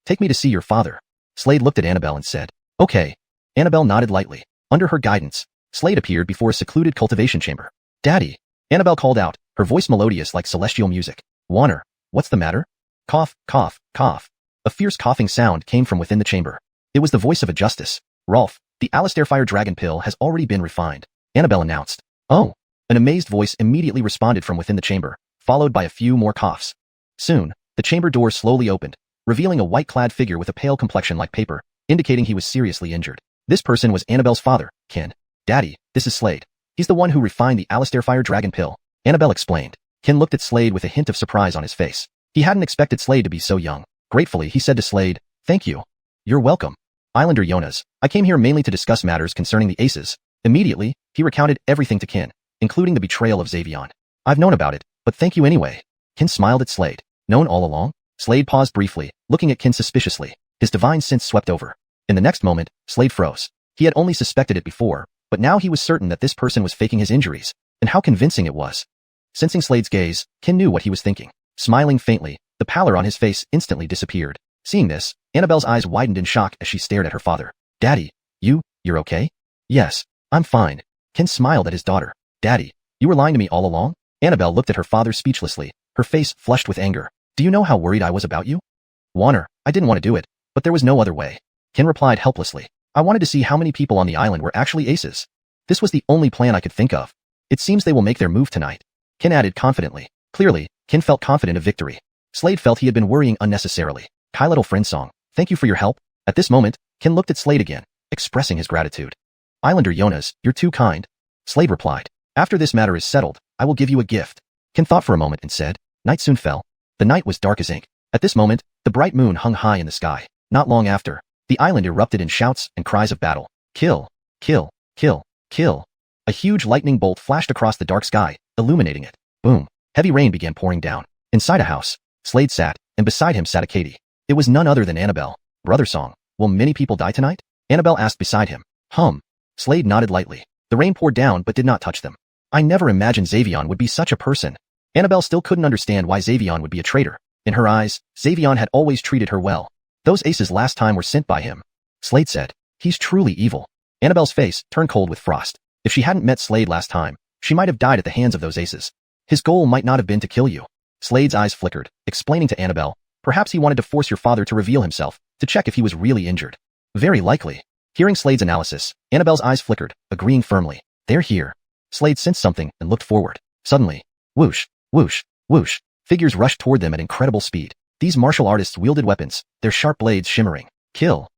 Take me to see your father. Slade looked at Annabelle and said, okay. Annabelle nodded lightly. Under her guidance, Slade appeared before a secluded cultivation chamber. Daddy. Annabelle called out, her voice melodious like celestial music. Warner, what's the matter? Cough, cough, cough. A fierce coughing sound came from within the chamber. It was the voice of a justice. Rolf, the Alistair Fire Dragon pill has already been refined. Annabelle announced. Oh. An amazed voice immediately responded from within the chamber, followed by a few more coughs. Soon, the chamber door slowly opened, revealing a white-clad figure with a pale complexion like paper, indicating he was seriously injured. This person was Annabelle's father, Ken. Daddy, this is Slade. He's the one who refined the Alistair Fire Dragon pill. Annabelle explained. Ken looked at Slade with a hint of surprise on his face. He hadn't expected Slade to be so young. Gratefully, he said to Slade, thank you. You're welcome. Islander Jonas, I came here mainly to discuss matters concerning the aces. Immediately, he recounted everything to Ken, including the betrayal of Xiuxian. I've known about it, but thank you anyway. Ken smiled at Slade. Known all along? Slade paused briefly, looking at Ken suspiciously. His divine sense swept over. In the next moment, Slade froze. He had only suspected it before, but now he was certain that this person was faking his injuries, and how convincing it was. Sensing Slade's gaze, Ken knew what he was thinking. Smiling faintly, the pallor on his face instantly disappeared. Seeing this, Annabelle's eyes widened in shock as she stared at her father. Daddy, you're okay? Yes, I'm fine. Ken smiled at his daughter. Daddy, you were lying to me all along? Annabelle looked at her father speechlessly, her face flushed with anger. Do you know how worried I was about you? Warner, I didn't want to do it, but there was no other way. Ken replied helplessly. I wanted to see how many people on the island were actually aces. This was the only plan I could think of. It seems they will make their move tonight. Ken added confidently. Clearly, Ken felt confident of victory. Slade felt he had been worrying unnecessarily. Kai little friend song, thank you for your help. At this moment, Ken looked at Slade again, expressing his gratitude. Islander Jonas, you're too kind. Slade replied. After this matter is settled, I will give you a gift. Ken thought for a moment and said, Night soon fell. The night was dark as ink. At this moment, the bright moon hung high in the sky. Not long after, the island erupted in shouts and cries of battle. Kill, kill, kill, kill. A huge lightning bolt flashed across the dark sky, illuminating it. Boom. Heavy rain began pouring down. Inside a house, Slade sat, and beside him sat a Katie. It was none other than Annabelle. Brother song, will many people die tonight? Annabelle asked beside him. Slade nodded lightly. The rain poured down but did not touch them. I never imagined Xuanhuan would be such a person. Annabelle still couldn't understand why Xuanhuan would be a traitor. In her eyes, Xuanhuan had always treated her well. Those aces last time were sent by him. Slade said, he's truly evil. Annabelle's face turned cold with frost. If she hadn't met Slade last time, she might have died at the hands of those aces. His goal might not have been to kill you. Slade's eyes flickered, explaining to Annabelle, perhaps he wanted to force your father to reveal himself, to check if he was really injured. Very likely. Hearing Slade's analysis, Annabelle's eyes flickered, agreeing firmly. They're here. Slade sensed something and looked forward. Suddenly, whoosh, whoosh, whoosh, figures rushed toward them at incredible speed. These martial artists wielded weapons, their sharp blades shimmering. Kill.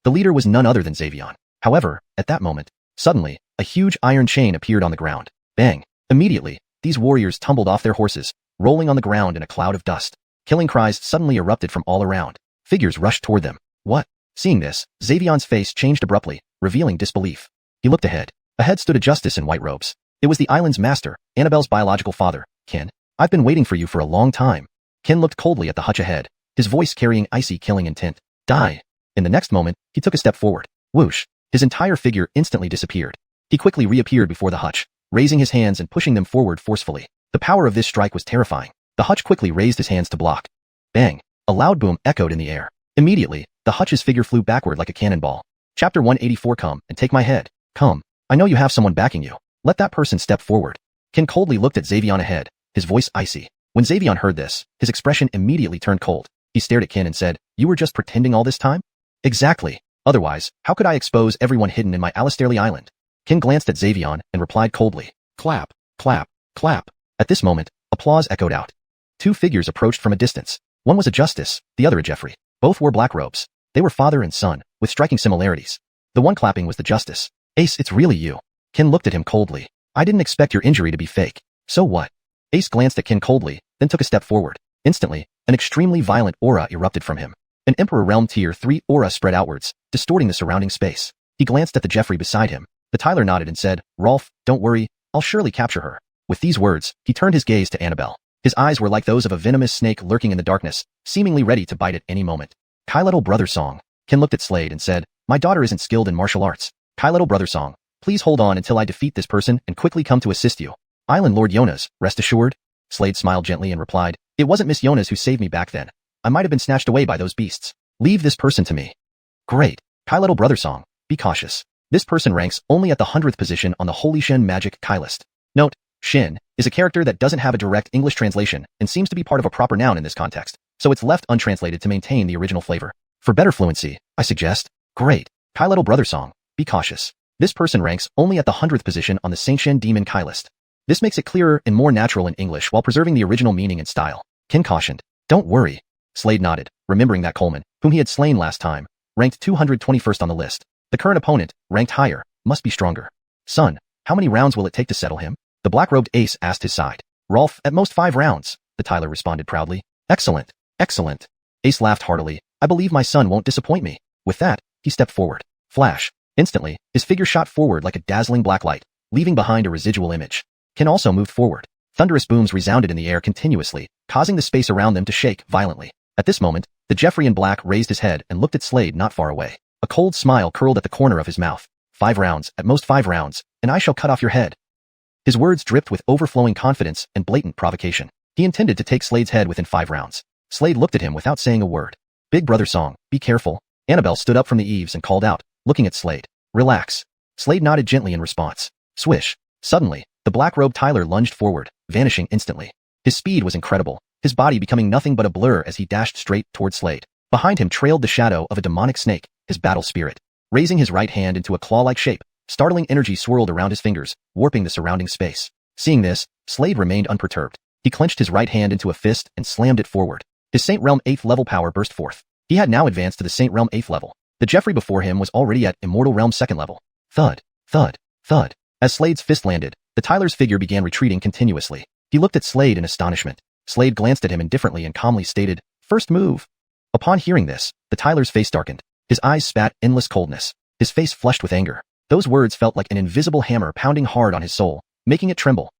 The leader was none other than Xuanhuan. However, at that moment, suddenly, a huge iron chain appeared on the ground. Bang. Immediately, these warriors tumbled off their horses, rolling on the ground in a cloud of dust. Killing cries suddenly erupted from all around. Figures rushed toward them. What? Seeing this, Xuanhuan's face changed abruptly, revealing disbelief. He looked ahead. Ahead stood a justice in white robes. It was the island's master, Annabelle's biological father. Ken, I've been waiting for you for a long time. Ken looked coldly at the hutch ahead, his voice carrying icy killing intent. Die. In the next moment, he took a step forward. Whoosh. His entire figure instantly disappeared. He quickly reappeared before the hutch, raising his hands and pushing them forward forcefully. The power of this strike was terrifying. The hutch quickly raised his hands to block. Bang. A loud boom echoed in the air. Immediately, the hutch's figure flew backward like a cannonball. Chapter 184. Come and take my head. Come. I know you have someone backing you. Let that person step forward. Ken coldly looked at Xuanhuan ahead, his voice icy. When Xuanhuan heard this, his expression immediately turned cold. He stared at Ken and said, You were just pretending all this time? Exactly. Otherwise, how could I expose everyone hidden in my Alistairly island? Ken glanced at Xuanhuan and replied coldly. Clap, clap, clap. At this moment, applause echoed out. Two figures approached from a distance. One was a justice, the other a Jeffrey. Both wore black robes. They were father and son, with striking similarities. The one clapping was the justice. Ace, it's really you. Ken looked at him coldly. I didn't expect your injury to be fake. So what? Ace glanced at Ken coldly, then took a step forward. Instantly, an extremely violent aura erupted from him. An Emperor Realm Tier 3 aura spread outwards, distorting the surrounding space. He glanced at the Jeffrey beside him. The Tyler nodded and said, Rolf, don't worry, I'll surely capture her. With these words, he turned his gaze to Annabelle. His eyes were like those of a venomous snake lurking in the darkness, seemingly ready to bite at any moment. Kai little brother song. Ken looked at Slade and said, My daughter isn't skilled in martial arts. Kai little brother song. Please hold on until I defeat this person and quickly come to assist you. Island Lord Jonas, rest assured. Slade smiled gently and replied, It wasn't Miss Jonas who saved me back then. I might have been snatched away by those beasts. Leave this person to me. Great. Kai little brother song. Be cautious. This person ranks only at the 100th position on the Holy Shen Magic Kai list. Note, Shen is a character that doesn't have a direct English translation and seems to be part of a proper noun in this context, so it's left untranslated to maintain the original flavor. For better fluency, I suggest, great. Kai little brother song. Be cautious. This person ranks only at the 100th position on the Saint Shen Demon Kai list. This makes it clearer and more natural in English while preserving the original meaning and style. Ken cautioned. Don't worry. Slade nodded, remembering that Coleman, whom he had slain last time, ranked 221st on the list. The current opponent, ranked higher, must be stronger. Son, how many rounds will it take to settle him? The black-robed ace asked his side. Rolf, at most 5 rounds, the Tyler responded proudly. Excellent, excellent. Ace laughed heartily. I believe my son won't disappoint me. With that, he stepped forward. Flash. Instantly, his figure shot forward like a dazzling black light, leaving behind a residual image. Ken also moved forward. Thunderous booms resounded in the air continuously, causing the space around them to shake violently. At this moment, the Jeffrey in black raised his head and looked at Slade not far away. A cold smile curled at the corner of his mouth. 5 rounds, at most 5 rounds, and I shall cut off your head. His words dripped with overflowing confidence and blatant provocation. He intended to take Slade's head within 5 rounds. Slade looked at him without saying a word. Big Brother song, be careful. Annabelle stood up from the eaves and called out, looking at Slade. Relax. Slade nodded gently in response. Swish. Suddenly, the black-robed Tyler lunged forward, vanishing instantly. His speed was incredible, his body becoming nothing but a blur as he dashed straight toward Slade. Behind him trailed the shadow of a demonic snake, his battle spirit. Raising his right hand into a claw-like shape, startling energy swirled around his fingers, warping the surrounding space. Seeing this, Slade remained unperturbed. He clenched his right hand into a fist and slammed it forward. His Saint Realm 8th level power burst forth. He had now advanced to the Saint Realm 8th level. The Jeffrey before him was already at Immortal Realm 2nd level. Thud, thud, thud. As Slade's fist landed, the Tyler's figure began retreating continuously. He looked at Slade in astonishment. Slade glanced at him indifferently and calmly stated, "First move." Upon hearing this, the Tyler's face darkened. His eyes spat endless coldness. His face flushed with anger. Those words felt like an invisible hammer pounding hard on his soul, making it tremble.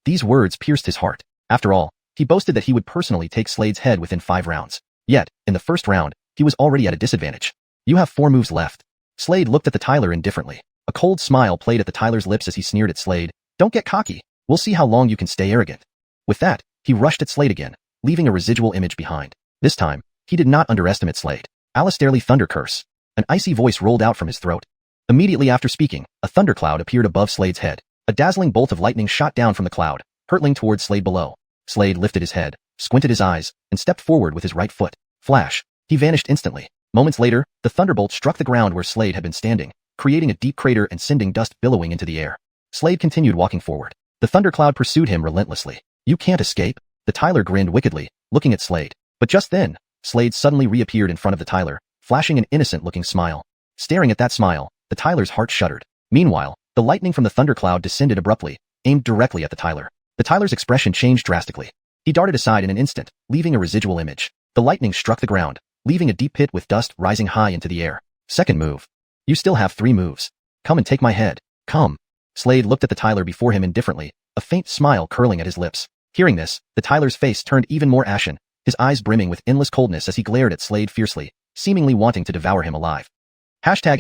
These words pierced his heart. After all, he boasted that he would personally take Slade's head within 5 rounds. Yet, in the first round, he was already at a disadvantage. You have 4 moves left. Slade looked at the Tyler indifferently. A cold smile played at the Tyler's lips as he sneered at Slade. Don't get cocky. We'll see how long you can stay arrogant. With that, he rushed at Slade again, leaving a residual image behind. This time, he did not underestimate Slade. Alistairly Thunder Curse. An icy voice rolled out from his throat. Immediately after speaking, a thundercloud appeared above Slade's head. A dazzling bolt of lightning shot down from the cloud, hurtling towards Slade below. Slade lifted his head, squinted his eyes, and stepped forward with his right foot. Flash. He vanished instantly. Moments later, the thunderbolt struck the ground where Slade had been standing, creating a deep crater and sending dust billowing into the air. Slade continued walking forward. The thundercloud pursued him relentlessly. You can't escape. The Tyler grinned wickedly, looking at Slade. But just then, Slade suddenly reappeared in front of the Tyler, flashing an innocent-looking smile. Staring at that smile, the Tyler's heart shuddered. Meanwhile, the lightning from the thundercloud descended abruptly, aimed directly at the Tyler. The Tyler's expression changed drastically. He darted aside in an instant, leaving a residual image. The lightning struck the ground, leaving a deep pit with dust rising high into the air. Second move. You still have 3 moves. Come and take my head. Come. Slade looked at the Tyler before him indifferently, a faint smile curling at his lips. Hearing this, the Tyler's face turned even more ashen, his eyes brimming with endless coldness as he glared at Slade fiercely, seemingly wanting to devour him alive. Chapter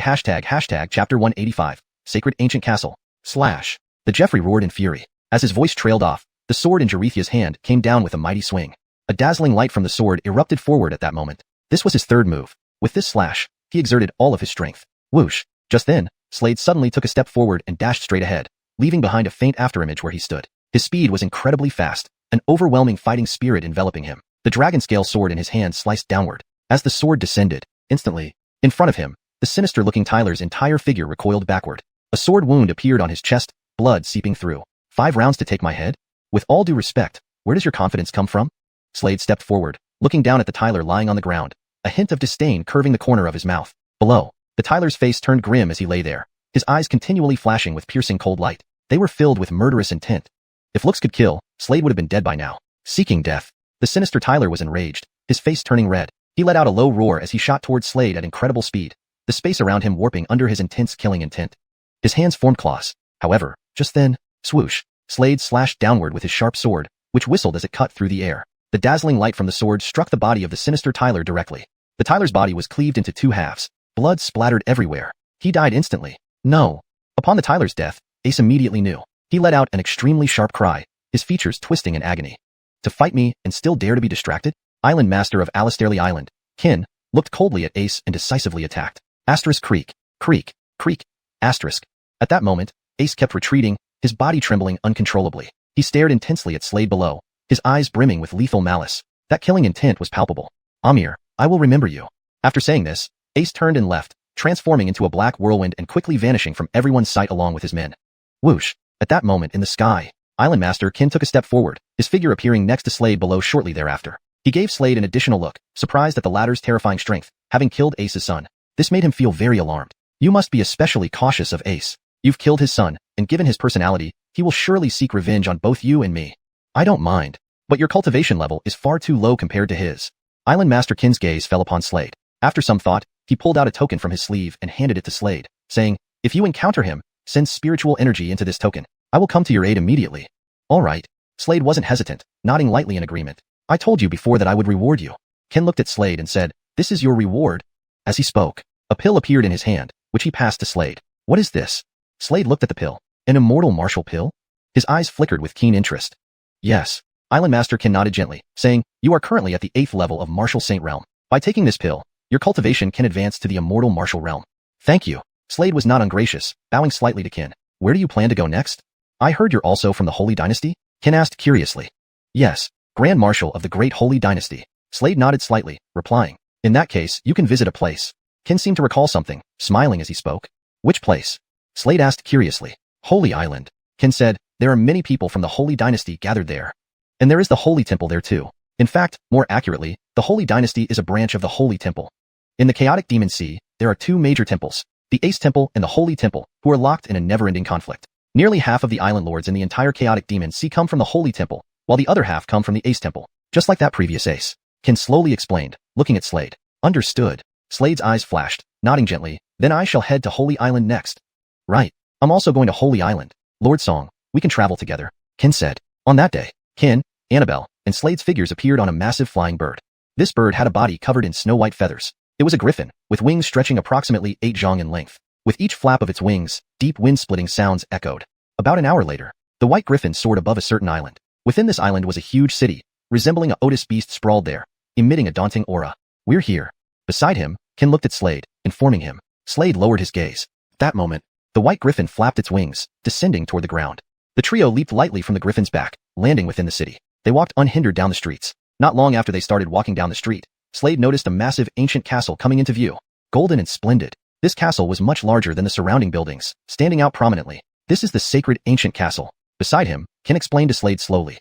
185. Sacred Ancient Castle. / The Jeffrey roared in fury. As his voice trailed off, the sword in Jarethia's hand came down with a mighty swing. A dazzling light from the sword erupted forward at that moment. This was his third move. With this slash, he exerted all of his strength. Whoosh. Just then, Slade suddenly took a step forward and dashed straight ahead, leaving behind a faint afterimage where he stood. His speed was incredibly fast, an overwhelming fighting spirit enveloping him. The dragon-scale sword in his hand sliced downward. As the sword descended, instantly, in front of him, the sinister-looking Tyler's entire figure recoiled backward. A sword wound appeared on his chest, blood seeping through. 5 rounds to take my head? With all due respect, where does your confidence come from? Slade stepped forward, looking down at the Tyler lying on the ground, a hint of disdain curving the corner of his mouth. Below, the Tyler's face turned grim as he lay there, his eyes continually flashing with piercing cold light. They were filled with murderous intent. If looks could kill, Slade would have been dead by now. Seeking death. The sinister Tyler was enraged, his face turning red. He let out a low roar as he shot towards Slade at incredible speed, the space around him warping under his intense killing intent. His hands formed claws. However, just then, swoosh, Slade slashed downward with his sharp sword, which whistled as it cut through the air. The dazzling light from the sword struck the body of the sinister Tyler directly. The Tyler's body was cleaved into 2 halves. Blood splattered everywhere. He died instantly. No. Upon the Tyler's death, Ace immediately knew. He let out an extremely sharp cry, his features twisting in agony. To fight me and still dare to be distracted? Island Master of Alistairly Island, Kin, looked coldly at Ace and decisively attacked. Asterisk creak, creak, creak, asterisk. At that moment, Ace kept retreating, his body trembling uncontrollably. He stared intensely at Slade below, his eyes brimming with lethal malice. That killing intent was palpable. Amir, I will remember you. After saying this, Ace turned and left, transforming into a black whirlwind and quickly vanishing from everyone's sight along with his men. Whoosh. At that moment in the sky, Island Master Kin took a step forward, his figure appearing next to Slade below shortly thereafter. He gave Slade an additional look, surprised at the latter's terrifying strength, having killed Ace's son. This made him feel very alarmed. You must be especially cautious of Ace. You've killed his son, and given his personality, he will surely seek revenge on both you and me. I don't mind, but your cultivation level is far too low compared to his. Island Master Kin's gaze fell upon Slade. After some thought, he pulled out a token from his sleeve and handed it to Slade, saying, if you encounter him, send spiritual energy into this token. I will come to your aid immediately. All right. Slade wasn't hesitant, nodding lightly in agreement. I told you before that I would reward you. Ken looked at Slade and said, this is your reward. As he spoke, a pill appeared in his hand, which he passed to Slade. What is this? Slade looked at the pill. An immortal martial pill? His eyes flickered with keen interest. Yes. Island Master Ken nodded gently, saying, you are currently at the 8th level of Martial Saint Realm. By taking this pill, your cultivation can advance to the immortal martial realm. Thank you. Slade was not ungracious, bowing slightly to Qin. Where do you plan to go next? I heard you're also from the Holy Dynasty? Qin asked curiously. Yes, Grand Marshal of the Great Holy Dynasty. Slade nodded slightly, replying. In that case, you can visit a place. Qin seemed to recall something, smiling as he spoke. Which place? Slade asked curiously. Holy Island. Qin said, there are many people from the Holy Dynasty gathered there. And there is the Holy Temple there too. In fact, more accurately, the Holy Dynasty is a branch of the Holy Temple. In the chaotic Demon Sea, there are two major temples, the Ace Temple and the Holy Temple, who are locked in a never-ending conflict. Nearly half of the island lords in the entire chaotic Demon Sea come from the Holy Temple, while the other half come from the Ace Temple, just like that previous Ace. Qin slowly explained, looking at Slade. Understood. Slade's eyes flashed, nodding gently, then I shall head to Holy Island next. Right. I'm also going to Holy Island. Lord Song, we can travel together, Qin said. On that day, Qin, Annabelle, and Slade's figures appeared on a massive flying bird. This bird had a body covered in snow-white feathers. It was a griffin, with wings stretching approximately 8 zhang in length. With each flap of its wings, deep wind-splitting sounds echoed. About an hour later, the white griffin soared above a certain island. Within this island was a huge city, resembling a Otis beast sprawled there, emitting a daunting aura. We're here. Beside him, Qin looked at Slade, informing him. Slade lowered his gaze. At that moment, the white griffin flapped its wings, descending toward the ground. The trio leaped lightly from the griffin's back, landing within the city. They walked unhindered down the streets. Not long after they started walking down the street, Slade noticed a massive ancient castle coming into view. Golden and splendid. This castle was much larger than the surrounding buildings, standing out prominently. This is the sacred ancient castle. Beside him, Qin explained to Slade slowly.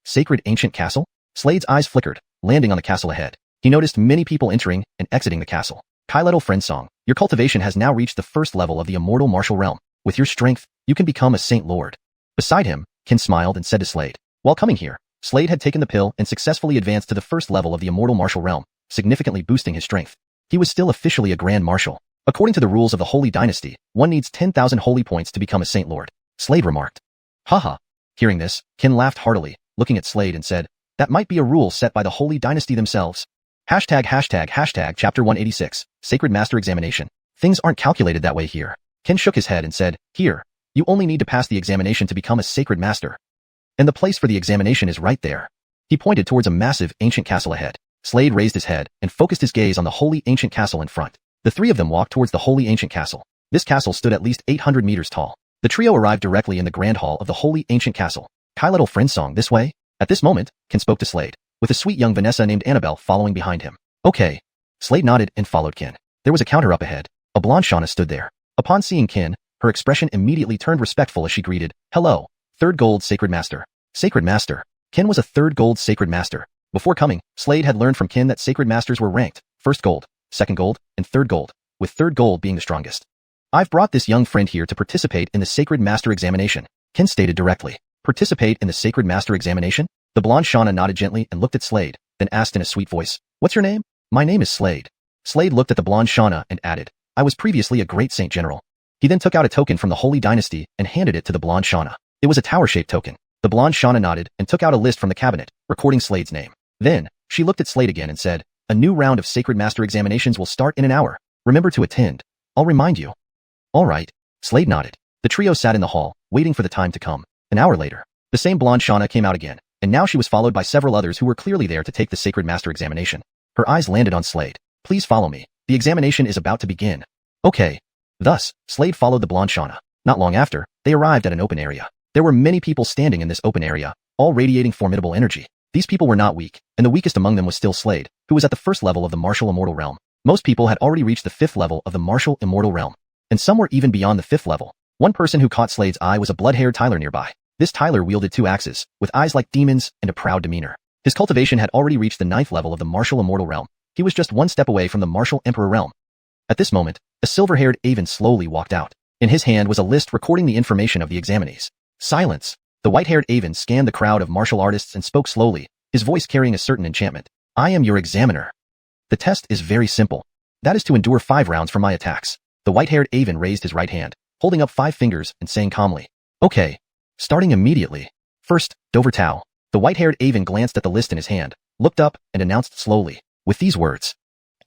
Sacred ancient castle? Slade's eyes flickered, landing on the castle ahead. He noticed many people entering and exiting the castle. Kai Little Friend Song, your cultivation has now reached the first level of the immortal martial realm. With your strength, you can become a Saint Lord. Beside him, Qin smiled and said to Slade. While coming here, Slade had taken the pill and successfully advanced to the first level of the immortal martial realm, significantly boosting his strength. He was still officially a Grand Marshal. According to the rules of the Holy Dynasty, one needs 10,000 holy points to become a Saint Lord. Slade remarked. Haha. Hearing this, Qin laughed heartily, looking at Slade and said, that might be a rule set by the Holy Dynasty themselves. Hashtag chapter 186, Sacred Master Examination. Things aren't calculated that way here. Qin shook his head and said, here, you only need to pass the examination to become a Sacred Master. And the place for the examination is right there. He pointed towards a massive ancient castle ahead. Slade raised his head and focused his gaze on the holy ancient castle in front. The three of them walked towards the holy ancient castle. This castle stood at least 800 meters tall. The trio arrived directly in the grand hall of the holy ancient castle. Kai Little Friend Song, this way? At this moment, Qin spoke to Slade, with a sweet young Vanessa named Annabelle following behind him. Okay. Slade nodded and followed Qin. There was a counter up ahead. A blonde Shauna stood there. Upon seeing Qin, her expression immediately turned respectful as she greeted, hello, third gold sacred master. Sacred master. Qin was a third gold sacred master. Before coming, Slade had learned from Qin that sacred masters were ranked, first gold, second gold, and third gold, with third gold being the strongest. I've brought this young friend here to participate in the Sacred Master Examination, Qin stated directly. Participate in the Sacred Master Examination? The blonde Shauna nodded gently and looked at Slade, then asked in a sweet voice, what's your name? My name is Slade. Slade looked at the blonde Shauna and added, I was previously a great Saint General. He then took out a token from the Holy Dynasty and handed it to the blonde Shauna. It was a tower-shaped token. The blonde Shauna nodded and took out a list from the cabinet, recording Slade's name. Then, she looked at Slade again and said, a new round of Sacred Master Examinations will start in an hour. Remember to attend. I'll remind you. All right. Slade nodded. The trio sat in the hall, waiting for the time to come. An hour later, the same blonde Shauna came out again, and now she was followed by several others who were clearly there to take the Sacred Master Examination. Her eyes landed on Slade. Please follow me. The examination is about to begin. Okay. Thus, Slade followed the blonde Shauna. Not long after, they arrived at an open area. There were many people standing in this open area, all radiating formidable energy. These people were not weak, and the weakest among them was still Slade, who was at the first level of the martial immortal realm. Most people had already reached the 5th level of the martial immortal realm, and some were even beyond the 5th level. One person who caught Slade's eye was a blood-haired Tyler nearby. This Tyler wielded 2 axes, with eyes like demons and a proud demeanor. His cultivation had already reached the 9th level of the martial immortal realm. He was just one step away from the martial emperor realm. At this moment, a silver-haired Avon slowly walked out. In his hand was a list recording the information of the examinees. Silence. The white-haired Avon scanned the crowd of martial artists and spoke slowly, his voice carrying a certain enchantment. I am your examiner. The test is very simple. That is to endure 5 rounds for my attacks. The white-haired Avon raised his right hand, holding up 5 fingers and saying calmly, okay. Starting immediately. First, Dover Tao. The white-haired Avon glanced at the list in his hand, looked up, and announced slowly, with these words.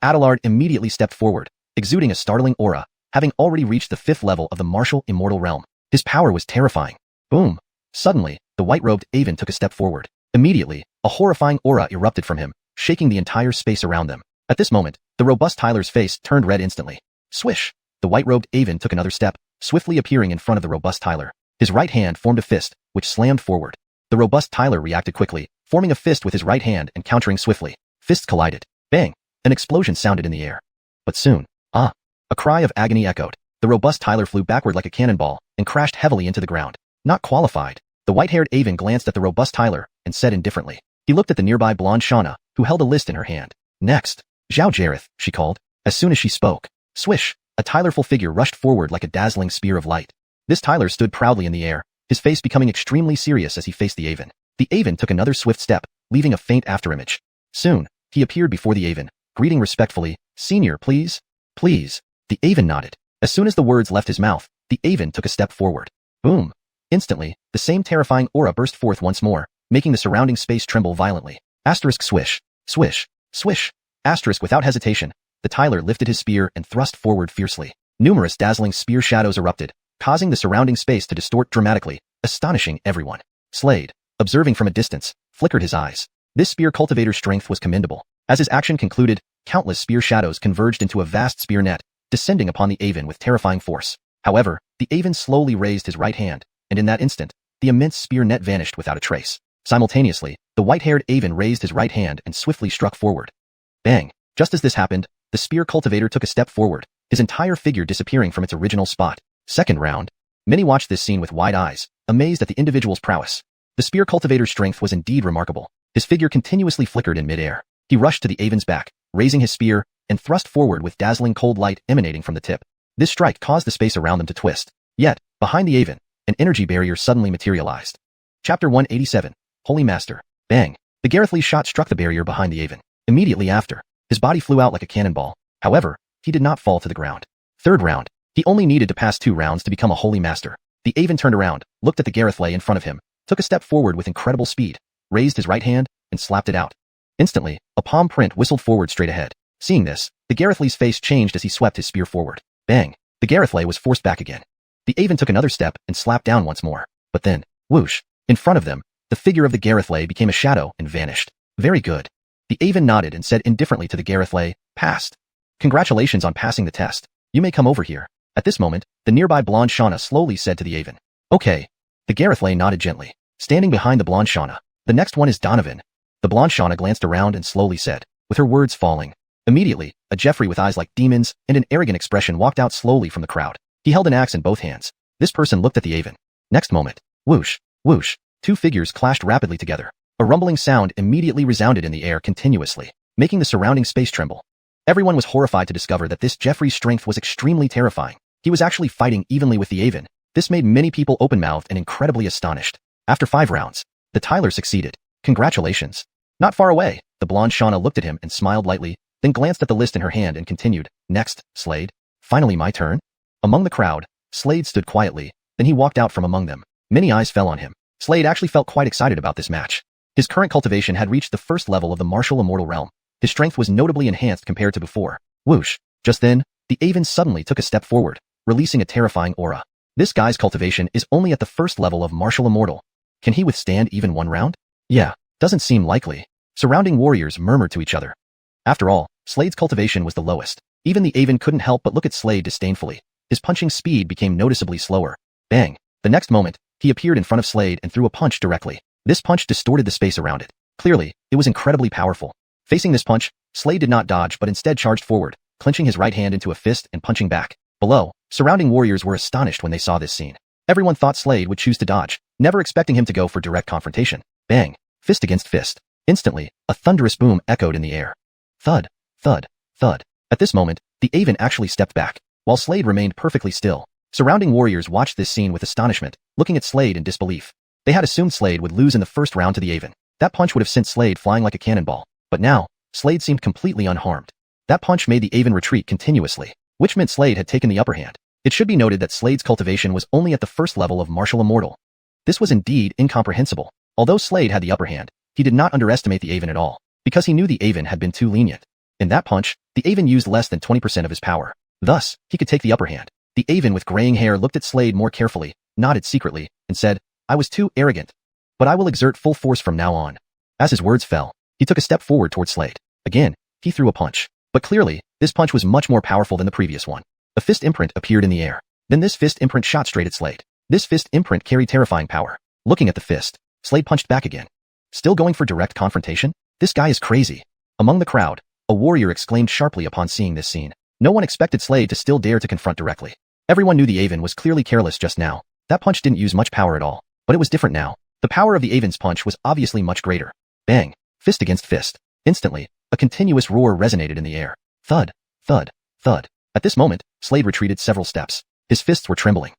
Adelard immediately stepped forward, exuding a startling aura, having already reached the 5th level of the martial immortal realm. His power was terrifying. Boom. Suddenly, the white-robed Avon took a step forward. Immediately, a horrifying aura erupted from him, shaking the entire space around them. At this moment, the robust Tyler's face turned red instantly. Swish! The white-robed Avon took another step, swiftly appearing in front of the robust Tyler. His right hand formed a fist, which slammed forward. The robust Tyler reacted quickly, forming a fist with his right hand and countering swiftly. Fists collided. Bang! An explosion sounded in the air. But soon, a cry of agony echoed. The robust Tyler flew backward like a cannonball and crashed heavily into the ground. Not qualified. The white-haired Avon glanced at the robust Tyler and said indifferently. He looked at the nearby blonde Shauna, who held a list in her hand. Next. Xiao Jareth, she called. As soon as she spoke, swish, a Tylerful figure rushed forward like a dazzling spear of light. This Tyler stood proudly in the air, his face becoming extremely serious as he faced the Avon. The Avon took another swift step, leaving a faint afterimage. Soon, he appeared before the Avon, greeting respectfully, "Senior, please." "Please." The Avon nodded. As soon as the words left his mouth, the Avon took a step forward. Boom! Instantly, the same terrifying aura burst forth once more, making the surrounding space tremble violently. Asterisk swish. Swish. Swish. Asterisk without hesitation, the Tyler lifted his spear and thrust forward fiercely. Numerous dazzling spear shadows erupted, causing the surrounding space to distort dramatically, astonishing everyone. Slade, observing from a distance, flickered his eyes. This spear cultivator's strength was commendable. As his action concluded, countless spear shadows converged into a vast spear net, descending upon the Avon with terrifying force. However, the Avon slowly raised his right hand, and in that instant, the immense spear net vanished without a trace. Simultaneously, the white-haired Avon raised his right hand and swiftly struck forward. Bang! Just as this happened, the spear cultivator took a step forward, his entire figure disappearing from its original spot. Second round. Many watched this scene with wide eyes, amazed at the individual's prowess. The spear cultivator's strength was indeed remarkable. His figure continuously flickered in midair. He rushed to the Avon's back, raising his spear, and thrust forward with dazzling cold light emanating from the tip. This strike caused the space around them to twist. Yet, behind the Avon, an energy barrier suddenly materialized. Chapter 187. Holy Master. Bang! The Garethly shot struck the barrier behind the Avon. Immediately after, his body flew out like a cannonball. However, he did not fall to the ground. Third round. He only needed to pass 2 rounds to become a Holy Master. The Avon turned around, looked at the Garethly in front of him, took a step forward with incredible speed, raised his right hand, and slapped it out. Instantly, a palm print whistled forward straight ahead. Seeing this, the Garethly's face changed as he swept his spear forward. Bang! The Garethly was forced back again. The Avon took another step and slapped down once more. But then, whoosh! In front of them, the figure of the Garethly became a shadow and vanished. Very good. The Avon nodded and said indifferently to the Garethly, "Passed. Congratulations on passing the test. You may come over here." At this moment, the nearby blonde Shauna slowly said to the Avon, "Okay." The Garethly nodded gently, standing behind the blonde Shauna. "The next one is Donovan." The blonde Shauna glanced around and slowly said, with her words falling. Immediately, a Jeffrey with eyes like demons and an arrogant expression walked out slowly from the crowd. He held an axe in both hands. This person looked at the Avon. Next moment, whoosh, whoosh, 2 figures clashed rapidly together. A rumbling sound immediately resounded in the air continuously, making the surrounding space tremble. Everyone was horrified to discover that this Jeffrey's strength was extremely terrifying. He was actually fighting evenly with the Avon. This made many people open-mouthed and incredibly astonished. After 5 rounds, the Tyler succeeded. Congratulations. Not far away, the blonde Shauna looked at him and smiled lightly, then glanced at the list in her hand and continued, "Next, Slade. Finally my turn." Among the crowd, Slade stood quietly, then he walked out from among them. Many eyes fell on him. Slade actually felt quite excited about this match. His current cultivation had reached the first level of the martial immortal realm. His strength was notably enhanced compared to before. Whoosh! Just then, the Avon suddenly took a step forward, releasing a terrifying aura. This guy's cultivation is only at the first level of martial immortal. Can he withstand even 1 round? Yeah, doesn't seem likely. Surrounding warriors murmured to each other. After all, Slade's cultivation was the lowest. Even the Avon couldn't help but look at Slade disdainfully. His punching speed became noticeably slower. Bang! The next moment, he appeared in front of Slade and threw a punch directly. This punch distorted the space around it. Clearly, it was incredibly powerful. Facing this punch, Slade did not dodge but instead charged forward, clenching his right hand into a fist and punching back. Below, surrounding warriors were astonished when they saw this scene. Everyone thought Slade would choose to dodge, never expecting him to go for direct confrontation. Bang! Fist against fist. Instantly, a thunderous boom echoed in the air. Thud, thud, thud. At this moment, the Avon actually stepped back, while Slade remained perfectly still. Surrounding warriors watched this scene with astonishment, looking at Slade in disbelief. They had assumed Slade would lose in the first round to the Avon. That punch would have sent Slade flying like a cannonball. But now, Slade seemed completely unharmed. That punch made the Avon retreat continuously, which meant Slade had taken the upper hand. It should be noted that Slade's cultivation was only at the first level of martial immortal. This was indeed incomprehensible. Although Slade had the upper hand, he did not underestimate the Avon at all, because he knew the Avon had been too lenient. In that punch, the Avon used less than 20% of his power. Thus, he could take the upper hand. The Avon with graying hair looked at Slade more carefully, nodded secretly, and said, "I was too arrogant. But I will exert full force from now on." As his words fell, he took a step forward towards Slade. Again, he threw a punch. But clearly, this punch was much more powerful than the previous one. A fist imprint appeared in the air. Then this fist imprint shot straight at Slade. This fist imprint carried terrifying power. Looking at the fist, Slade punched back again. Still going for direct confrontation? This guy is crazy. Among the crowd, a warrior exclaimed sharply upon seeing this scene. No one expected Slade to still dare to confront directly. Everyone knew the Aven was clearly careless just now. That punch didn't use much power at all. But it was different now. The power of the Aven's punch was obviously much greater. Bang. Fist against fist. Instantly, a continuous roar resonated in the air. Thud, thud, thud. At this moment, Slade retreated several steps. His fists were trembling.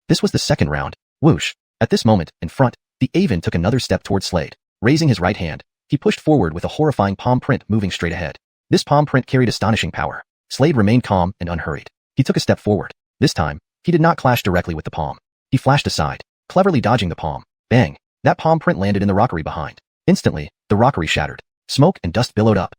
This was the second round. Whoosh. At this moment, in front, the Aven took another step toward Slade. Raising his right hand, he pushed forward with a horrifying palm print moving straight ahead. This palm print carried astonishing power. Slade remained calm and unhurried. He took a step forward. This time, he did not clash directly with the palm. He flashed aside, cleverly dodging the palm. Bang! That palm print landed in the rockery behind. Instantly, the rockery shattered. Smoke and dust billowed up.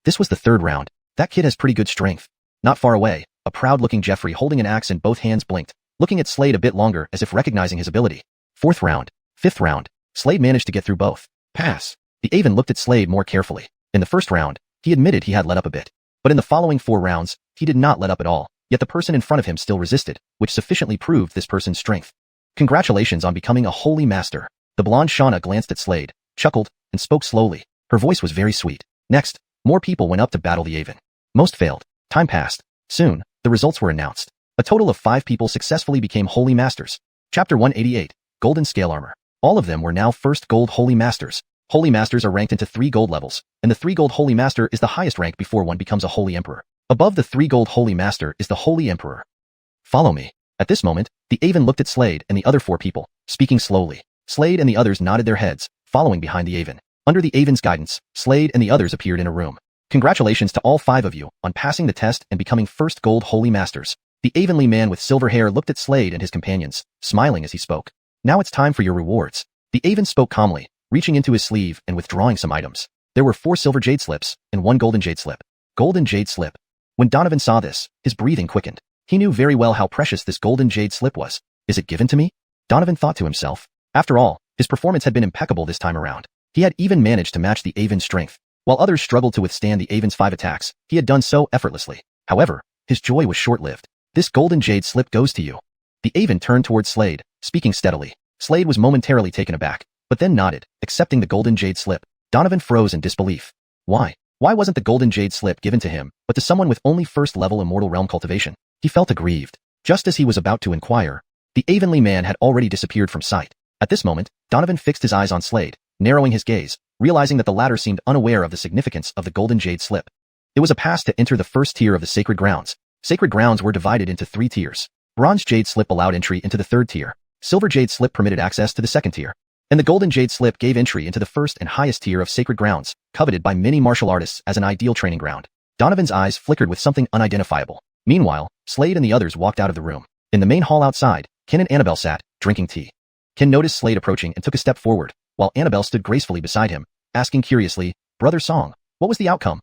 This was the third round. That kid has pretty good strength. Not far away, a proud-looking Jeffrey holding an axe in both hands blinked, looking at Slade a bit longer as if recognizing his ability. Fourth round. Fifth round. Slade managed to get through both. Pass. The Aven looked at Slade more carefully. In the first round, he admitted he had let up a bit. But in the following 4 rounds, he did not let up at all, yet the person in front of him still resisted, which sufficiently proved this person's strength. Congratulations on becoming a holy master. The blonde Shauna glanced at Slade, chuckled, and spoke slowly. Her voice was very sweet. Next, more people went up to battle the Aven. Most failed. Time passed. Soon, the results were announced. A total of 5 people successfully became holy masters. Chapter 188, Golden Scale Armor. All of them were now first gold holy masters. Holy masters are ranked into 3 gold levels, and the 3 gold holy master is the highest rank before one becomes a holy emperor. Above the 3 gold holy master is the holy emperor. Follow me. At this moment, the Aven looked at Slade and the other 4 people, speaking slowly. Slade and the others nodded their heads, following behind the Aven. Under the Aven's guidance, Slade and the others appeared in a room. Congratulations to all 5 of you on passing the test and becoming first gold holy masters. The Avenly man with silver hair looked at Slade and his companions, smiling as he spoke. Now it's time for your rewards. The Aven spoke calmly, reaching into his sleeve and withdrawing some items. There were 4 silver jade slips and 1 golden jade slip. Golden jade slip. When Donovan saw this, his breathing quickened. He knew very well how precious this golden jade slip was. Is it given to me? Donovan thought to himself. After all, his performance had been impeccable this time around. He had even managed to match the Aven's strength. While others struggled to withstand the Aven's 5 attacks, he had done so effortlessly. However, his joy was short-lived. This golden jade slip goes to you. The Aven turned towards Slade, speaking steadily. Slade was momentarily taken aback, but then nodded, accepting the golden jade slip. Donovan froze in disbelief. Why? Why wasn't the golden jade slip given to him, but to someone with only first-level immortal realm cultivation? He felt aggrieved. Just as he was about to inquire, the Avenly man had already disappeared from sight. At this moment, Donovan fixed his eyes on Slade, narrowing his gaze, realizing that the latter seemed unaware of the significance of the golden jade slip. It was a pass to enter the first tier of the sacred grounds. Sacred grounds were divided into 3 tiers. Bronze jade slip allowed entry into the 3rd tier. Silver jade slip permitted access to the 2nd tier. And the golden jade slip gave entry into the first and highest tier of sacred grounds, coveted by many martial artists as an ideal training ground. Donovan's eyes flickered with something unidentifiable. Meanwhile, Slade and the others walked out of the room. In the main hall outside, Ken and Annabelle sat, drinking tea. Ken noticed Slade approaching and took a step forward, while Annabelle stood gracefully beside him, asking curiously, "Brother Song, what was the outcome?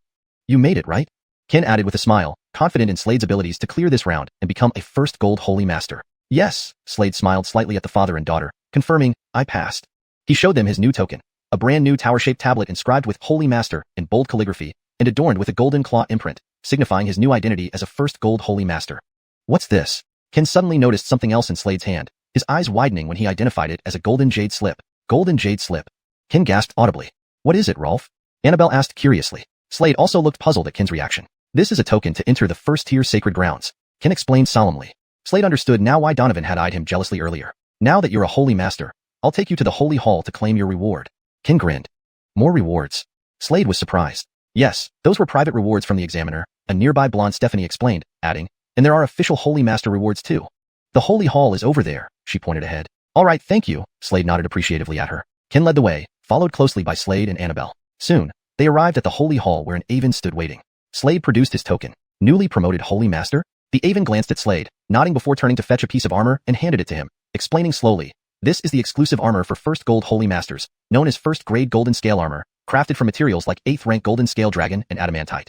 You made it, right?" Ken added with a smile, confident in Slade's abilities to clear this round and become a first gold holy master. "Yes," Slade smiled slightly at the father and daughter, confirming, "I passed." He showed them his new token, a brand new tower-shaped tablet inscribed with Holy Master in bold calligraphy and adorned with a golden claw imprint, signifying his new identity as a first gold holy master. "What's this?" Ken suddenly noticed something else in Slade's hand, his eyes widening when he identified it as a golden jade slip. Golden jade slip. Ken gasped audibly. "What is it, Rolf?" Annabelle asked curiously. Slade also looked puzzled at Ken's reaction. "This is a token to enter the first-tier sacred grounds," Ken explained solemnly. Slade understood now why Donovan had eyed him jealously earlier. "Now that you're a holy master, I'll take you to the holy hall to claim your reward." Ken grinned. "More rewards?" Slade was surprised. "Yes, those were private rewards from the examiner," a nearby blonde Stephanie explained, adding, "and there are official holy master rewards too." "The holy hall is over there," she pointed ahead. "All right, thank you," Slade nodded appreciatively at her. Ken led the way, followed closely by Slade and Annabelle. Soon, they arrived at the holy hall where an Aven stood waiting. Slade produced his token. Newly promoted holy master? The Aven glanced at Slade, nodding before turning to fetch a piece of armor and handed it to him, explaining slowly, "This is the exclusive armor for first gold holy masters, known as first grade golden scale armor, crafted from materials like 8th rank golden scale dragon and adamantite.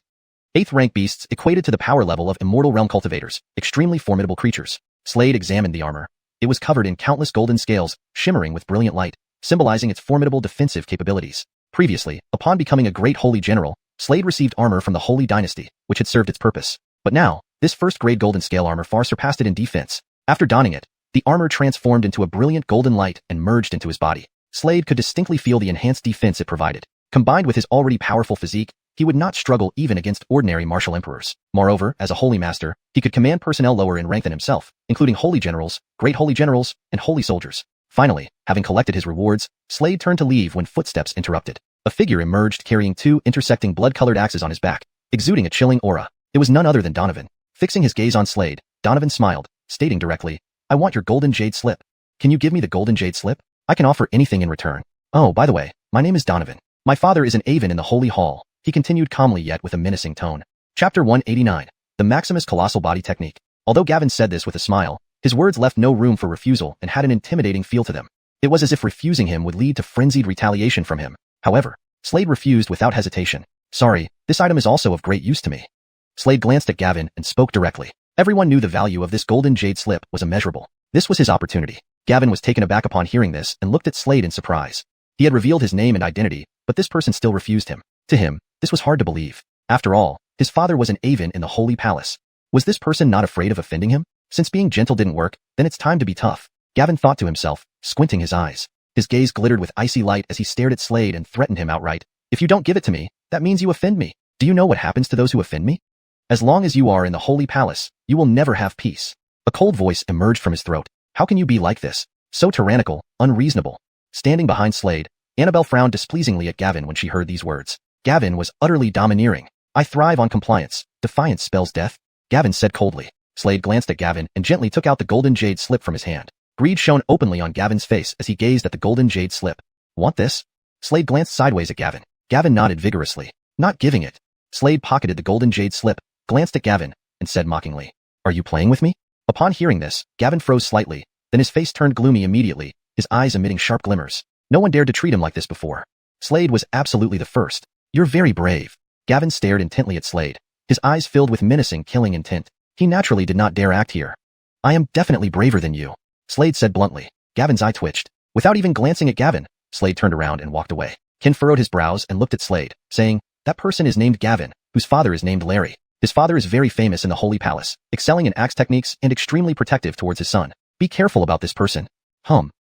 8th rank beasts equated to the power level of immortal realm cultivators, extremely formidable creatures." Slade examined the armor. It was covered in countless golden scales, shimmering with brilliant light, symbolizing its formidable defensive capabilities. Previously, upon becoming a great holy general, Slade received armor from the Holy Dynasty, which had served its purpose. But now, this first-grade golden scale armor far surpassed it in defense. After donning it, the armor transformed into a brilliant golden light and merged into his body. Slade could distinctly feel the enhanced defense it provided. Combined with his already powerful physique, he would not struggle even against ordinary martial emperors. Moreover, as a holy master, he could command personnel lower in rank than himself, including holy generals, great holy generals, and holy soldiers. Finally, having collected his rewards, Slade turned to leave when footsteps interrupted. A figure emerged carrying two intersecting blood-colored axes on his back, exuding a chilling aura. It was none other than Donovan. Fixing his gaze on Slade, Donovan smiled, stating directly, "I want your golden jade slip. Can you give me the golden jade slip? I can offer anything in return. Oh, by the way, my name is Donovan. My father is an Aven in the Holy Hall," he continued calmly yet with a menacing tone. Chapter 189. The Maximus Colossal Body Technique. Although Gavin said this with a smile, his words left no room for refusal and had an intimidating feel to them. It was as if refusing him would lead to frenzied retaliation from him. However, Slade refused without hesitation. "Sorry, this item is also of great use to me." Slade glanced at Gavin and spoke directly. Everyone knew the value of this golden jade slip was immeasurable. This was his opportunity. Gavin was taken aback upon hearing this and looked at Slade in surprise. He had revealed his name and identity, but this person still refused him. To him, this was hard to believe. After all, his father was an Aven in the Holy Palace. Was this person not afraid of offending him? Since being gentle didn't work, then it's time to be tough. Gavin thought to himself, squinting his eyes. His gaze glittered with icy light as he stared at Slade and threatened him outright. "If you don't give it to me, that means you offend me. Do you know what happens to those who offend me? As long as you are in the Holy Palace, you will never have peace." A cold voice emerged from his throat. "How can you be like this? So tyrannical, unreasonable." Standing behind Slade, Annabelle frowned displeasingly at Gavin when she heard these words. Gavin was utterly domineering. "I thrive on compliance. Defiance spells death," Gavin said coldly. Slade glanced at Gavin and gently took out the golden jade slip from his hand. Greed shone openly on Gavin's face as he gazed at the golden jade slip. "Want this?" Slade glanced sideways at Gavin. Gavin nodded vigorously. "Not giving it." Slade pocketed the golden jade slip, glanced at Gavin, and said mockingly, "Are you playing with me?" Upon hearing this, Gavin froze slightly, then his face turned gloomy immediately, his eyes emitting sharp glimmers. No one dared to treat him like this before. Slade was absolutely the first. "You're very brave." Gavin stared intently at Slade, his eyes filled with menacing, killing intent. He naturally did not dare act here. "I am definitely braver than you," Slade said bluntly. Gavin's eye twitched. Without even glancing at Gavin, Slade turned around and walked away. Ken furrowed his brows and looked at Slade, saying, "That person is named Gavin, whose father is named Larry. His father is very famous in the Holy Palace, excelling in axe techniques and extremely protective towards his son. Be careful about this person."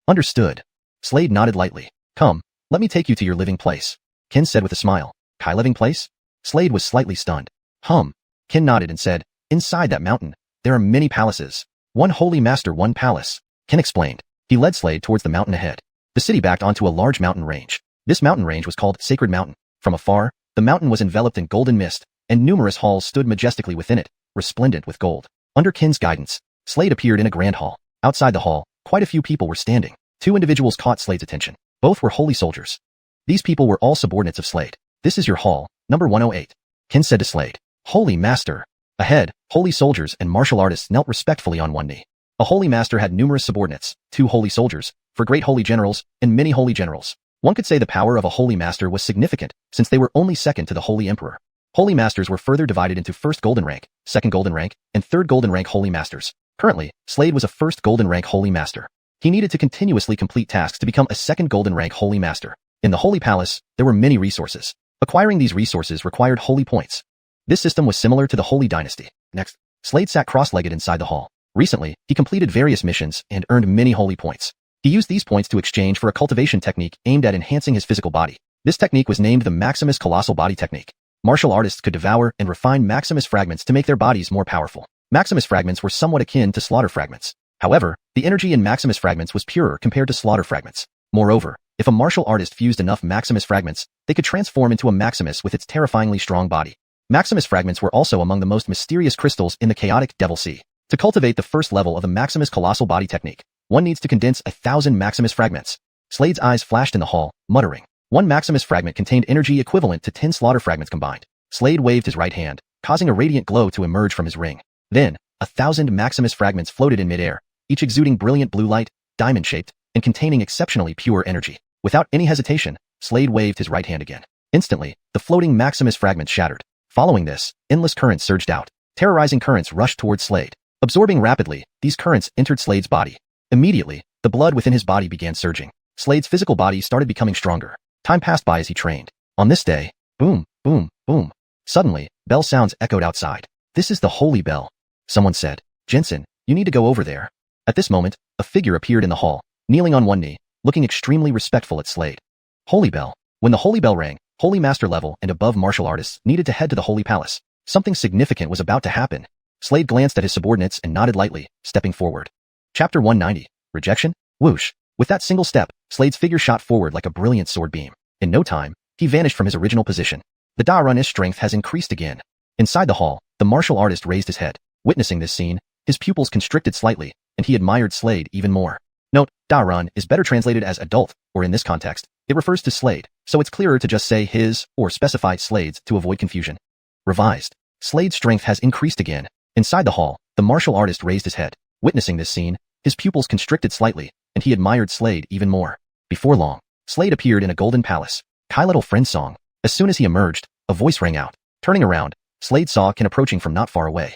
Understood." Slade nodded lightly. "Come, let me take you to your living place," Ken said with a smile. "Kai living place?" Slade was slightly stunned. Ken nodded and said, "Inside that mountain, there are many palaces. One holy master, one palace." Ken explained. He led Slade towards the mountain ahead. The city backed onto a large mountain range. This mountain range was called Sacred Mountain. From afar, the mountain was enveloped in golden mist, and numerous halls stood majestically within it, resplendent with gold. Under Ken's guidance, Slade appeared in a grand hall. Outside the hall, quite a few people were standing. Two individuals caught Slade's attention. Both were holy soldiers. These people were all subordinates of Slade. "This is your hall, number 108. Ken said to Slade. "Holy master." Ahead, holy soldiers and martial artists knelt respectfully on one knee. A holy master had numerous subordinates, 2 holy soldiers, 4 great holy generals, and many holy generals. One could say the power of a holy master was significant, since they were only second to the holy emperor. Holy masters were further divided into first golden rank, second golden rank, and third golden rank holy masters. Currently, Slade was a first golden rank holy master. He needed to continuously complete tasks to become a second golden rank holy master. In the Holy Palace, there were many resources. Acquiring these resources required holy points. This system was similar to the Holy Dynasty. Next, Slade sat cross-legged inside the hall. Recently, he completed various missions and earned many holy points. He used these points to exchange for a cultivation technique aimed at enhancing his physical body. This technique was named the Maximus Colossal Body Technique. Martial artists could devour and refine Maximus fragments to make their bodies more powerful. Maximus fragments were somewhat akin to slaughter fragments. However, the energy in Maximus fragments was purer compared to slaughter fragments. Moreover, if a martial artist fused enough Maximus fragments, they could transform into a Maximus with its terrifyingly strong body. Maximus fragments were also among the most mysterious crystals in the chaotic Devil Sea. To cultivate the first level of the Maximus Colossal Body Technique, one needs to condense 1,000 Maximus fragments. Slade's eyes flashed in the hall, muttering. 1 Maximus fragment contained energy equivalent to 10 slaughter fragments combined. Slade waved his right hand, causing a radiant glow to emerge from his ring. Then, 1,000 Maximus fragments floated in midair, each exuding brilliant blue light, diamond-shaped, and containing exceptionally pure energy. Without any hesitation, Slade waved his right hand again. Instantly, the floating Maximus fragments shattered. Following this, endless currents surged out. Terrorizing currents rushed towards Slade. Absorbing rapidly, these currents entered Slade's body. Immediately, the blood within his body began surging. Slade's physical body started becoming stronger. Time passed by as he trained. On this day, boom, boom, Boom. Suddenly, bell sounds echoed outside. This is the holy bell. Someone said, Jensen, you need to go over there. At this moment, a figure appeared in the hall, kneeling on one knee, looking extremely respectful at Slade. Holy bell. When the holy bell rang, holy master level and above martial artists needed to head to the holy palace. Something significant was about to happen. Slade glanced at his subordinates and nodded lightly, stepping forward. Chapter 190. Rejection? Whoosh. With that single step, Slade's figure shot forward like a brilliant sword beam. In no time, he vanished from his original position. The Darun's strength has increased again. Inside the hall, the martial artist raised his head. Witnessing this scene, his pupils constricted slightly, and he admired Slade even more. Note, Darun is better translated as adult, or in this context, it refers to Slade, so it's clearer to just say his, or specify Slade's to avoid confusion. Revised. Slade's strength has increased again. Inside the hall, the martial artist raised his head. Witnessing this scene, his pupils constricted slightly, and he admired Slade even more. Before long, Slade appeared in a golden palace. Kai little friend song. As soon as he emerged, a voice rang out. Turning around, Slade saw Ken approaching from not far away.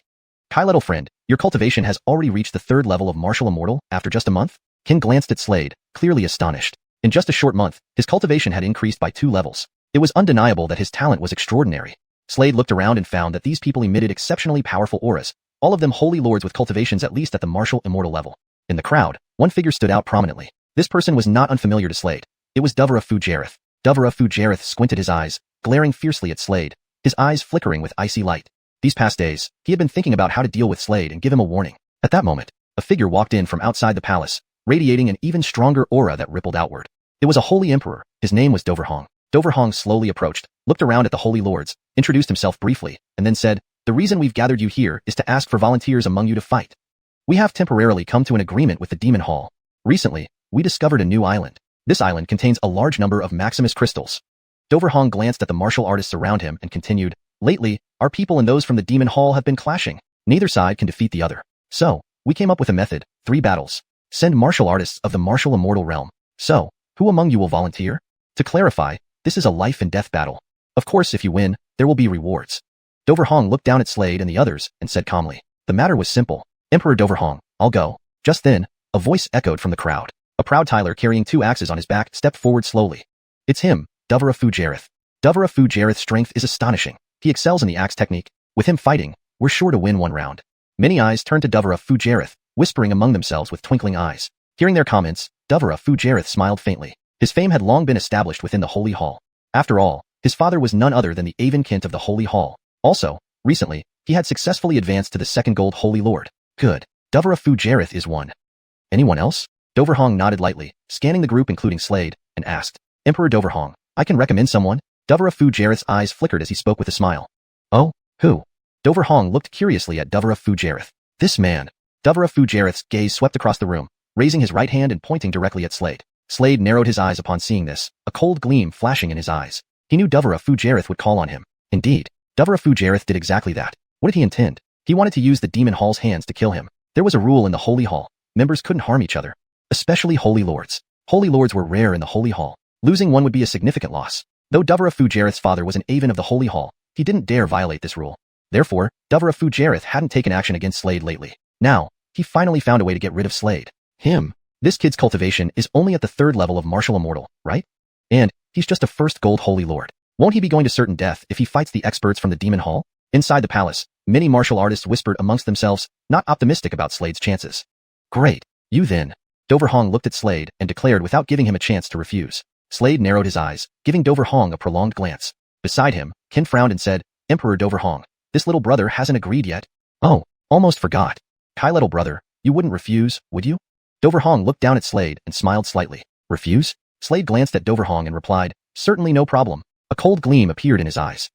Kai little friend, your cultivation has already reached the 3rd level of martial immortal after just a month? Ken glanced at Slade, clearly astonished. In just a short month, his cultivation had increased by 2 levels. It was undeniable that his talent was extraordinary. Slade looked around and found that these people emitted exceptionally powerful auras, all of them holy lords with cultivations at least at the martial immortal level. In the crowd, one figure stood out prominently. This person was not unfamiliar to Slade. It was Fu Jareth. Fu Jareth squinted his eyes, glaring fiercely at Slade, his eyes flickering with icy light. These past days, he had been thinking about how to deal with Slade and give him a warning. At that moment, a figure walked in from outside the palace, radiating an even stronger aura that rippled outward. It was a holy emperor. His name was Doverhong. Doverhong slowly approached, looked around at the holy lords, introduced himself briefly, and then said, the reason we've gathered you here is to ask for volunteers among you to fight. We have temporarily come to an agreement with the Demon Hall. Recently, we discovered a new island. This island contains a large number of Maximus crystals. Doverhong glanced at the martial artists around him and continued, lately, our people and those from the Demon Hall have been clashing. Neither side can defeat the other. So, we came up with a method, 3 battles. Send martial artists of the martial immortal realm. So, who among you will volunteer? To clarify, this is a life and death battle. Of course, if you win, there will be rewards. Doverhong looked down at Slade and the others and said calmly, the matter was simple. Emperor Doverhong, I'll go. Just then, a voice echoed from the crowd. A proud Tyler carrying 2 axes on his back stepped forward slowly. It's him, Fu Jareth. Fu Jareth's strength is astonishing. He excels in the axe technique. With him fighting, we're sure to win 1 round. Many eyes turned to Fu Jareth, whispering among themselves with twinkling eyes. Hearing their comments, Fu Jareth smiled faintly. His fame had long been established within the Holy Hall. After all, his father was none other than the Avon Kint of the Holy Hall. Also, recently, he had successfully advanced to the 2nd Gold Holy Lord. Good. Fu Jareth is one. Anyone else? Doverhong nodded lightly, scanning the group including Slade, and asked, Emperor Doverhong, I can recommend someone? Fu Jareth's eyes flickered as he spoke with a smile. Oh, who? Doverhong looked curiously at Fu Jareth. This man. Fu Jareth's gaze swept across the room, raising his right hand and pointing directly at Slade. Slade narrowed his eyes upon seeing this, a cold gleam flashing in his eyes. He knew Fu Jareth would call on him. Indeed, Fu Jareth did exactly that. What did he intend? He wanted to use the Demon Hall's hands to kill him. There was a rule in the Holy Hall. Members couldn't harm each other. Especially Holy Lords. Holy Lords were rare in the Holy Hall. Losing one would be a significant loss. Though Fu Jareth's father was an Avon of the Holy Hall, he didn't dare violate this rule. Therefore, Fu Jareth hadn't taken action against Slade lately. Now, he finally found a way to get rid of Slade. Him. This kid's cultivation is only at the 3rd level of martial immortal, right? And, he's just a 1st Gold Holy Lord. Won't he be going to certain death if he fights the experts from the Demon Hall? Inside the palace, many martial artists whispered amongst themselves, not optimistic about Slade's chances. Great. You then. Doverhong looked at Slade and declared without giving him a chance to refuse. Slade narrowed his eyes, giving Doverhong a prolonged glance. Beside him, Ken frowned and said, Emperor Doverhong, this little brother hasn't agreed yet. Oh, almost forgot. Kai little brother, you wouldn't refuse, would you? Doverhong looked down at Slade and smiled slightly. Refuse? Slade glanced at Doverhong and replied, certainly no problem. A cold gleam appeared in his eyes.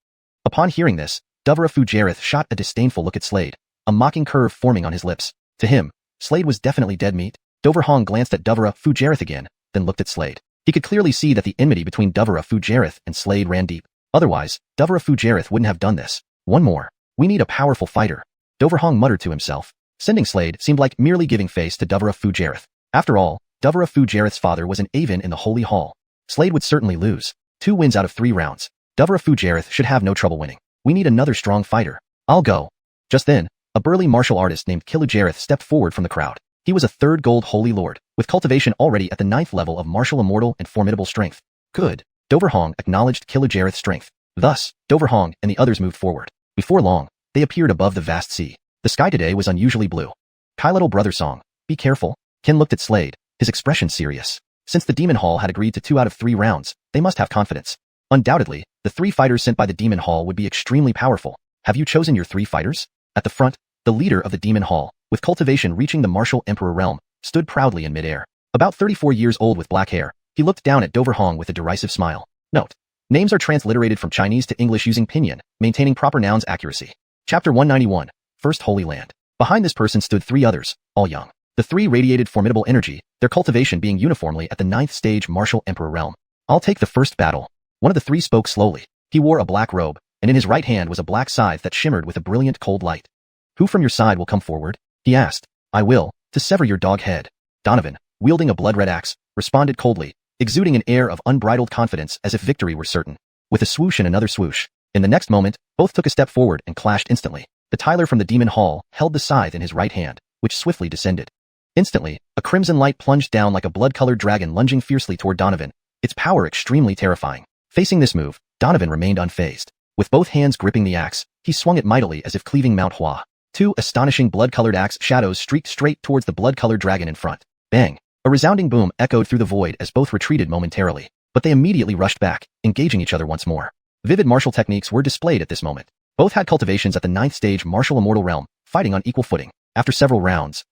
Upon hearing this, Fu Jareth shot a disdainful look at Slade, a mocking curve forming on his lips. To him, Slade was definitely dead meat. Doverhong glanced at Fu Jareth again, then looked at Slade. He could clearly see that the enmity between Fu Jareth and Slade ran deep. Otherwise, Fu Jareth wouldn't have done this. One more. We need a powerful fighter. Doverhong muttered to himself. Sending Slade seemed like merely giving face to Fu Jareth. After all, Fu Jareth's father was an Avon in the Holy Hall. Slade would certainly lose. 2 wins out of 3 rounds. Fu Jareth should have no trouble winning. We need another strong fighter. I'll go. Just then, a burly martial artist named Jareth stepped forward from the crowd. He was a 3rd Gold Holy Lord, with cultivation already at the 9th level of martial immortal and formidable strength. Good. Doverhong acknowledged Jareth's strength. Thus, Doverhong and the others moved forward. Before long, they appeared above the vast sea. The sky today was unusually blue. Kai little brother song, be careful. Ken looked at Slade, his expression serious. Since the Demon Hall had agreed to 2 out of 3 rounds, they must have confidence. Undoubtedly, the 3 fighters sent by the Demon Hall would be extremely powerful. Have you chosen your 3 fighters? At the front, the leader of the Demon Hall, with cultivation reaching the martial emperor realm, stood proudly in midair. About 34 years old with black hair, he looked down at Doverhong with a derisive smile. Note: names are transliterated from Chinese to English using pinyin, maintaining proper nouns accuracy. Chapter 191, First Holy Land. Behind this person stood 3 others, all young. The 3 radiated formidable energy, their cultivation being uniformly at the 9th stage martial emperor realm. I'll take the first battle. One of the 3 spoke slowly. He wore a black robe, and in his right hand was a black scythe that shimmered with a brilliant cold light. Who from your side will come forward? He asked. I will, to sever your dog head. Donovan, wielding a blood-red axe, responded coldly, exuding an air of unbridled confidence as if victory were certain. With a swoosh and another swoosh, in the next moment, both took a step forward and clashed instantly. The Tyler from the Demon Hall held the scythe in his right hand, which swiftly descended. Instantly, a crimson light plunged down like a blood-colored dragon lunging fiercely toward Donovan, its power extremely terrifying. Facing this move, Donovan remained unfazed. With both hands gripping the axe, he swung it mightily as if cleaving Mount Hua. 2 astonishing blood-colored axe shadows streaked straight towards the blood-colored dragon in front. Bang! A resounding boom echoed through the void as both retreated momentarily, but they immediately rushed back, engaging each other once more. Vivid martial techniques were displayed at this moment. Both had cultivations at the 9th stage martial immortal realm, fighting on equal footing. After several rounds,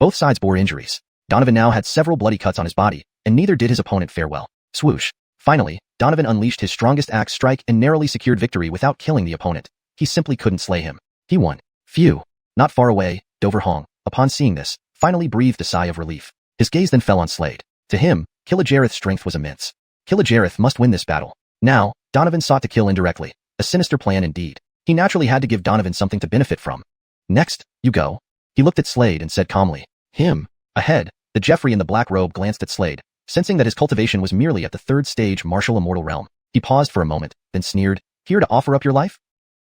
both sides bore injuries. Donovan now had several bloody cuts on his body, and neither did his opponent fare well. Swoosh. Finally, Donovan unleashed his strongest axe strike and narrowly secured victory without killing the opponent. He simply couldn't slay him. He won. Phew. Not far away, Doverhong, upon seeing this, finally breathed a sigh of relief. His gaze then fell on Slade. To him, Killajareth's strength was immense. Killajareth must win this battle. Now, Donovan sought to kill indirectly. A sinister plan indeed. He naturally had to give Donovan something to benefit from. Next, you go. He looked at Slade and said calmly. Him. Ahead, the Jeffrey in the black robe glanced at Slade, sensing that his cultivation was merely at the 3rd stage martial immortal realm. He paused for a moment, then sneered, here to offer up your life?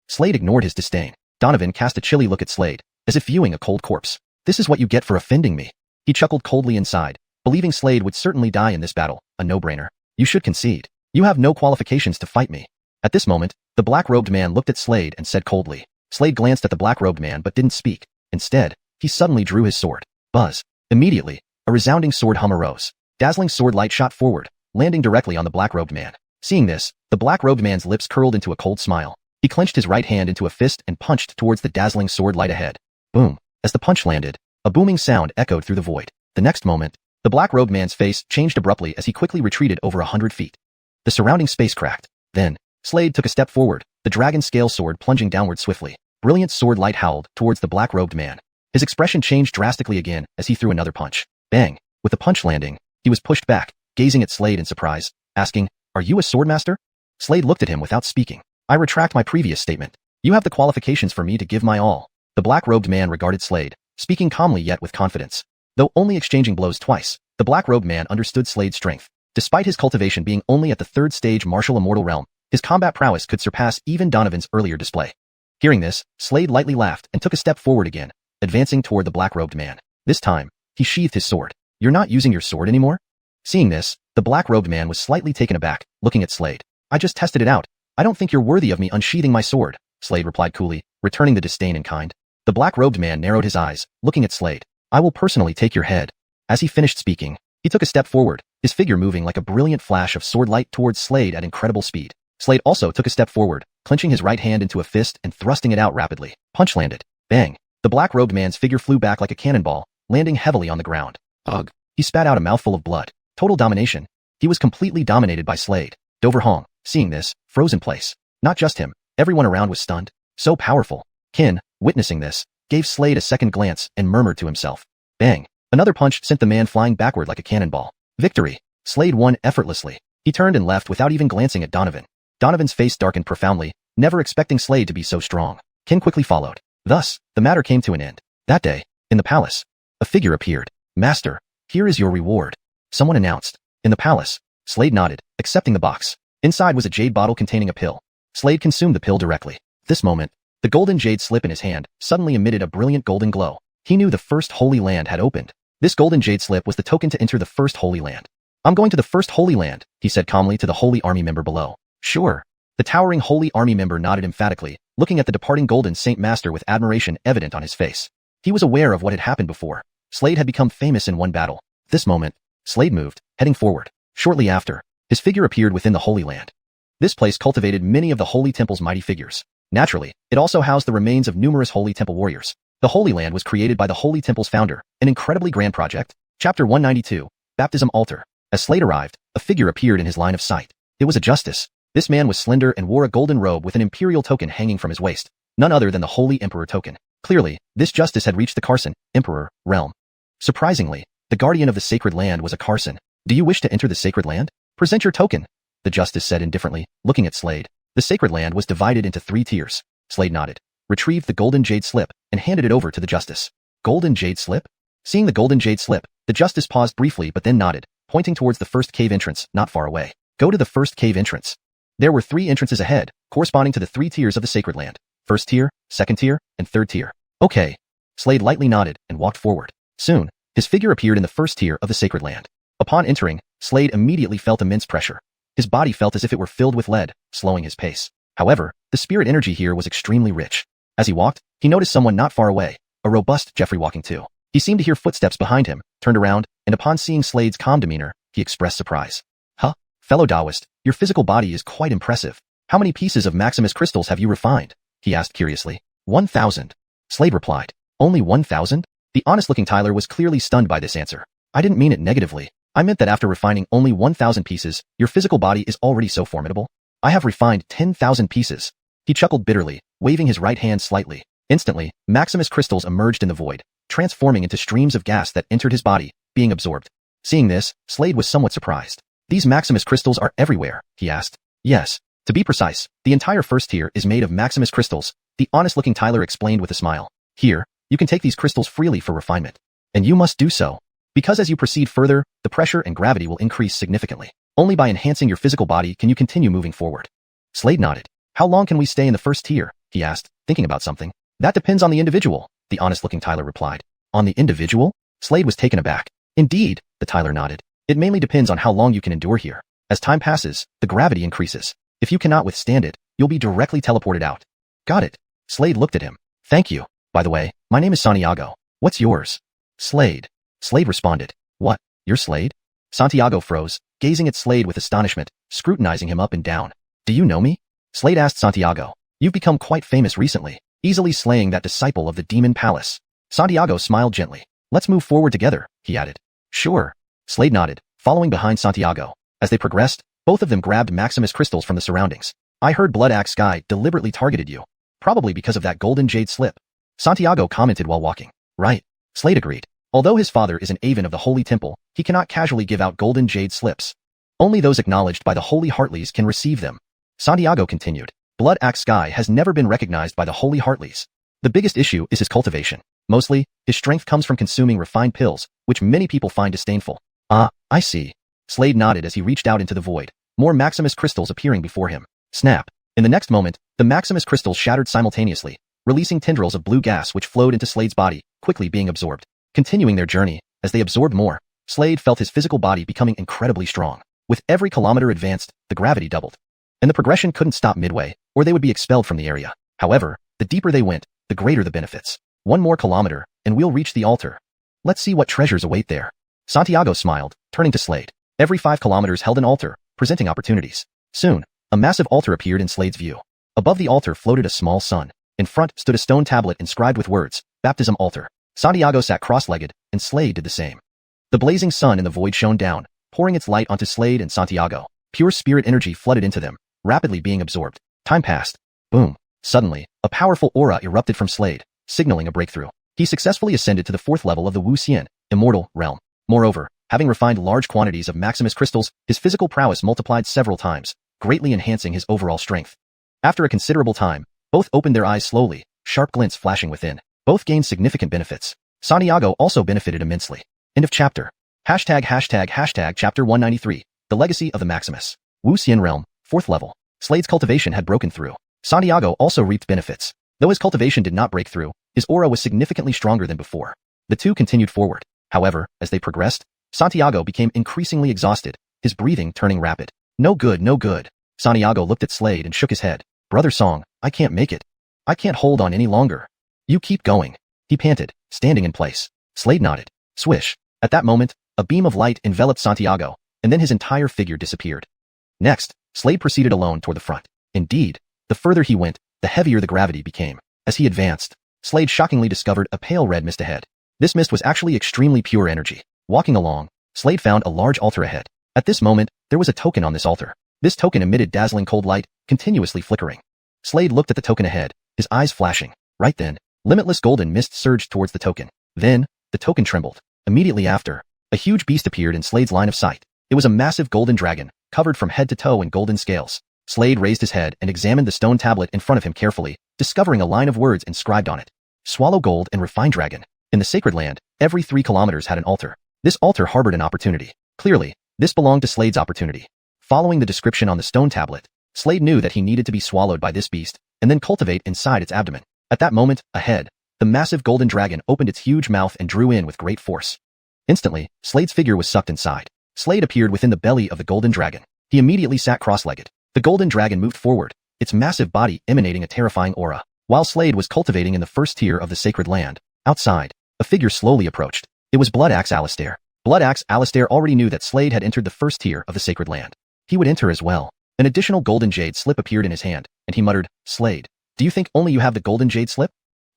Slade ignored his disdain. Donovan cast a chilly look at Slade, as if viewing a cold corpse. This is what you get for offending me. He chuckled coldly inside, believing Slade would certainly die in this battle, a no-brainer. You should concede. You have no qualifications to fight me. At this moment, the black-robed man looked at Slade and said coldly. Slade glanced at the black-robed man but didn't speak. Instead, he suddenly drew his sword. Buzz. Immediately, a resounding sword hum arose. Dazzling sword light shot forward, landing directly on the black-robed man. Seeing this, the black-robed man's lips curled into a cold smile. He clenched his right hand into a fist and punched towards the dazzling sword light ahead. Boom. As the punch landed, a booming sound echoed through the void. The next moment, the black-robed man's face changed abruptly as he quickly retreated over 100 feet. The surrounding space cracked. Then, Slade took a step forward, the dragon scale sword plunging downward swiftly. Brilliant sword light howled towards the black-robed man. His expression changed drastically again as he threw another punch. Bang! With the punch landing, he was pushed back, gazing at Slade in surprise, asking, Are you a swordmaster? Slade looked at him without speaking. I retract my previous statement. You have the qualifications for me to give my all. The black-robed man regarded Slade, speaking calmly yet with confidence. Though only exchanging blows twice, the black-robed man understood Slade's strength. Despite his cultivation being only at the 3rd stage martial immortal realm, his combat prowess could surpass even Donovan's earlier display. Hearing this, Slade lightly laughed and took a step forward again, advancing toward the black-robed man. This time, he sheathed his sword. You're not using your sword anymore? Seeing this, the black-robed man was slightly taken aback, looking at Slade. I just tested it out. I don't think you're worthy of me unsheathing my sword, Slade replied coolly, returning the disdain in kind. The black-robed man narrowed his eyes, looking at Slade. I will personally take your head. As he finished speaking, he took a step forward, his figure moving like a brilliant flash of sword light towards Slade at incredible speed. Slade also took a step forward, clenching his right hand into a fist and thrusting it out rapidly. Punch landed. Bang! The black-robed man's figure flew back like a cannonball, landing heavily on the ground. Ugh! He spat out a mouthful of blood. Total domination. He was completely dominated by Slade. Doverhong, seeing this, froze in place. Not just him, everyone around was stunned. So powerful. Kin, witnessing this, gave Slade a second glance and murmured to himself. Bang! Another punch sent the man flying backward like a cannonball. Victory! Slade won effortlessly. He turned and left without even glancing at Donovan. Donovan's face darkened profoundly, never expecting Slade to be so strong. Kin quickly followed. Thus, the matter came to an end. That day, in the palace, a figure appeared. Master, here is your reward. Someone announced. In the palace, Slade nodded, accepting the box. Inside was a jade bottle containing a pill. Slade consumed the pill directly. At this moment, the golden jade slip in his hand suddenly emitted a brilliant golden glow. He knew the First Holy Land had opened. This golden jade slip was the token to enter the First Holy Land. I'm going to the First Holy Land, he said calmly to the Holy Army member below. Sure. The towering Holy Army member nodded emphatically, looking at the departing Golden Saint Master with admiration evident on his face. He was aware of what had happened before. Slade had become famous in one battle. This moment, Slade moved, heading forward. Shortly after, his figure appeared within the Holy Land. This place cultivated many of the Holy Temple's mighty figures. Naturally, it also housed the remains of numerous Holy Temple warriors. The Holy Land was created by the Holy Temple's founder, an incredibly grand project. Chapter 192, Baptism Altar. As Slade arrived, a figure appeared in his line of sight. It was a justice. This man was slender and wore a golden robe with an imperial token hanging from his waist, none other than the Holy Emperor token. Clearly, this justice had reached the Carson, Emperor, realm. Surprisingly, the guardian of the sacred land was a Carson. Do you wish to enter the sacred land? Present your token, the justice said indifferently, looking at Slade. The sacred land was divided into 3 tiers. Slade nodded, retrieved the golden jade slip, and handed it over to the justice. Golden jade slip? Seeing the golden jade slip, the justice paused briefly but then nodded, pointing towards the first cave entrance, not far away. Go to the first cave entrance. There were 3 entrances ahead, corresponding to the 3 tiers of the sacred land. First tier, second tier, and third tier. Okay. Slade lightly nodded and walked forward. Soon, his figure appeared in the first tier of the sacred land. Upon entering, Slade immediately felt immense pressure. His body felt as if it were filled with lead, slowing his pace. However, the spirit energy here was extremely rich. As he walked, he noticed someone not far away, a robust Jeffrey walking too. He seemed to hear footsteps behind him, turned around, and upon seeing Slade's calm demeanor, he expressed surprise. Huh? Fellow Taoist, your physical body is quite impressive. How many pieces of Maximus crystals have you refined? He asked curiously. 1,000. Slade replied. Only 1,000? The honest-looking Tyler was clearly stunned by this answer. I didn't mean it negatively. I meant that after refining only 1,000 pieces, your physical body is already so formidable. I have refined 10,000 pieces. He chuckled bitterly, waving his right hand slightly. Instantly, Maximus crystals emerged in the void, transforming into streams of gas that entered his body, being absorbed. Seeing this, Slade was somewhat surprised. These Maximus crystals are everywhere, he asked. Yes. To be precise, the entire first tier is made of Maximus crystals, the honest-looking Tyler explained with a smile. Here, you can take these crystals freely for refinement. And you must do so. Because as you proceed further, the pressure and gravity will increase significantly. Only by enhancing your physical body can you continue moving forward. Slade nodded. How long can we stay in the first tier? He asked, thinking about something. That depends on the individual, the honest-looking Tyler replied. On the individual? Slade was taken aback. Indeed, the Tyler nodded. It mainly depends on how long you can endure here. As time passes, the gravity increases. If you cannot withstand it, you'll be directly teleported out. Got it. Slade looked at him. Thank you. By the way, my name is Santiago. What's yours? Slade. Slade responded. What? You're Slade? Santiago froze, gazing at Slade with astonishment, scrutinizing him up and down. Do you know me? Slade asked Santiago. You've become quite famous recently, easily slaying that disciple of the Demon Palace. Santiago smiled gently. Let's move forward together, he added. Sure. Slade nodded, following behind Santiago. As they progressed, both of them grabbed Maximus crystals from the surroundings. I heard Blood Axe Sky deliberately targeted you. Probably because of that golden jade slip. Santiago commented while walking. Right. Slade agreed. Although his father is an Aven of the Holy Temple, he cannot casually give out golden jade slips. Only those acknowledged by the Holy Heartleys can receive them. Santiago continued. Blood Axe Sky has never been recognized by the Holy Heartleys. The biggest issue is his cultivation. Mostly, his strength comes from consuming refined pills, which many people find disdainful. Ah, I see. Slade nodded as he reached out into the void, more Maximus crystals appearing before him. Snap. In the next moment, the Maximus crystals shattered simultaneously, releasing tendrils of blue gas which flowed into Slade's body, quickly being absorbed. Continuing their journey, as they absorbed more, Slade felt his physical body becoming incredibly strong. With every kilometer advanced, the gravity doubled. And the progression couldn't stop midway, or they would be expelled from the area. However, the deeper they went, the greater the benefits. 1 more kilometer, and we'll reach the altar. Let's see what treasures await there. Santiago smiled, turning to Slade. Every 5 kilometers held an altar, presenting opportunities. Soon, a massive altar appeared in Slade's view. Above the altar floated a small sun. In front stood a stone tablet inscribed with words, Baptism Altar. Santiago sat cross-legged, and Slade did the same. The blazing sun in the void shone down, pouring its light onto Slade and Santiago. Pure spirit energy flooded into them, rapidly being absorbed. Time passed. Boom. Suddenly, a powerful aura erupted from Slade, signaling a breakthrough. He successfully ascended to the 4th level of the xiuxian, immortal, realm. Moreover, having refined large quantities of Maximus crystals, his physical prowess multiplied several times, greatly enhancing his overall strength. After a considerable time, both opened their eyes slowly, sharp glints flashing within. Both gained significant benefits. Santiago also benefited immensely. End of chapter. ####Chapter 193. The Legacy of the Maximus. Xiuxian Realm, 4th level. Slade's cultivation had broken through. Santiago also reaped benefits. Though his cultivation did not break through, his aura was significantly stronger than before. The two continued forward. However, as they progressed, Santiago became increasingly exhausted, his breathing turning rapid. No good, no good. Santiago looked at Slade and shook his head. Brother Song, I can't make it. I can't hold on any longer. You keep going. He panted, standing in place. Slade nodded. Swish. At that moment, a beam of light enveloped Santiago, and then his entire figure disappeared. Next, Slade proceeded alone toward the front. Indeed, the further he went, the heavier the gravity became. As he advanced, Slade shockingly discovered a pale red mist ahead. This mist was actually extremely pure energy. Walking along, Slade found a large altar ahead. At this moment, there was a token on this altar. This token emitted dazzling cold light, continuously flickering. Slade looked at the token ahead, his eyes flashing. Right then, limitless golden mist surged towards the token. Then, the token trembled. Immediately after, a huge beast appeared in Slade's line of sight. It was a massive golden dragon, covered from head to toe in golden scales. Slade raised his head and examined the stone tablet in front of him carefully, discovering a line of words inscribed on it. Swallow gold and refine dragon. In the sacred land, every 3 kilometers had an altar. This altar harbored an opportunity. Clearly, this belonged to Slade's opportunity. Following the description on the stone tablet, Slade knew that he needed to be swallowed by this beast, and then cultivate inside its abdomen. At that moment, ahead, the massive golden dragon opened its huge mouth and drew in with great force. Instantly, Slade's figure was sucked inside. Slade appeared within the belly of the golden dragon. He immediately sat cross-legged. The golden dragon moved forward, its massive body emanating a terrifying aura. While Slade was cultivating in the first tier of the sacred land, outside, a figure slowly approached. It was Blood Axe Alistair. Blood Axe Alistair already knew that Slade had entered the first tier of the sacred land. He would enter as well. An additional golden jade slip appeared in his hand, and he muttered, Slade, do you think only you have the golden jade slip?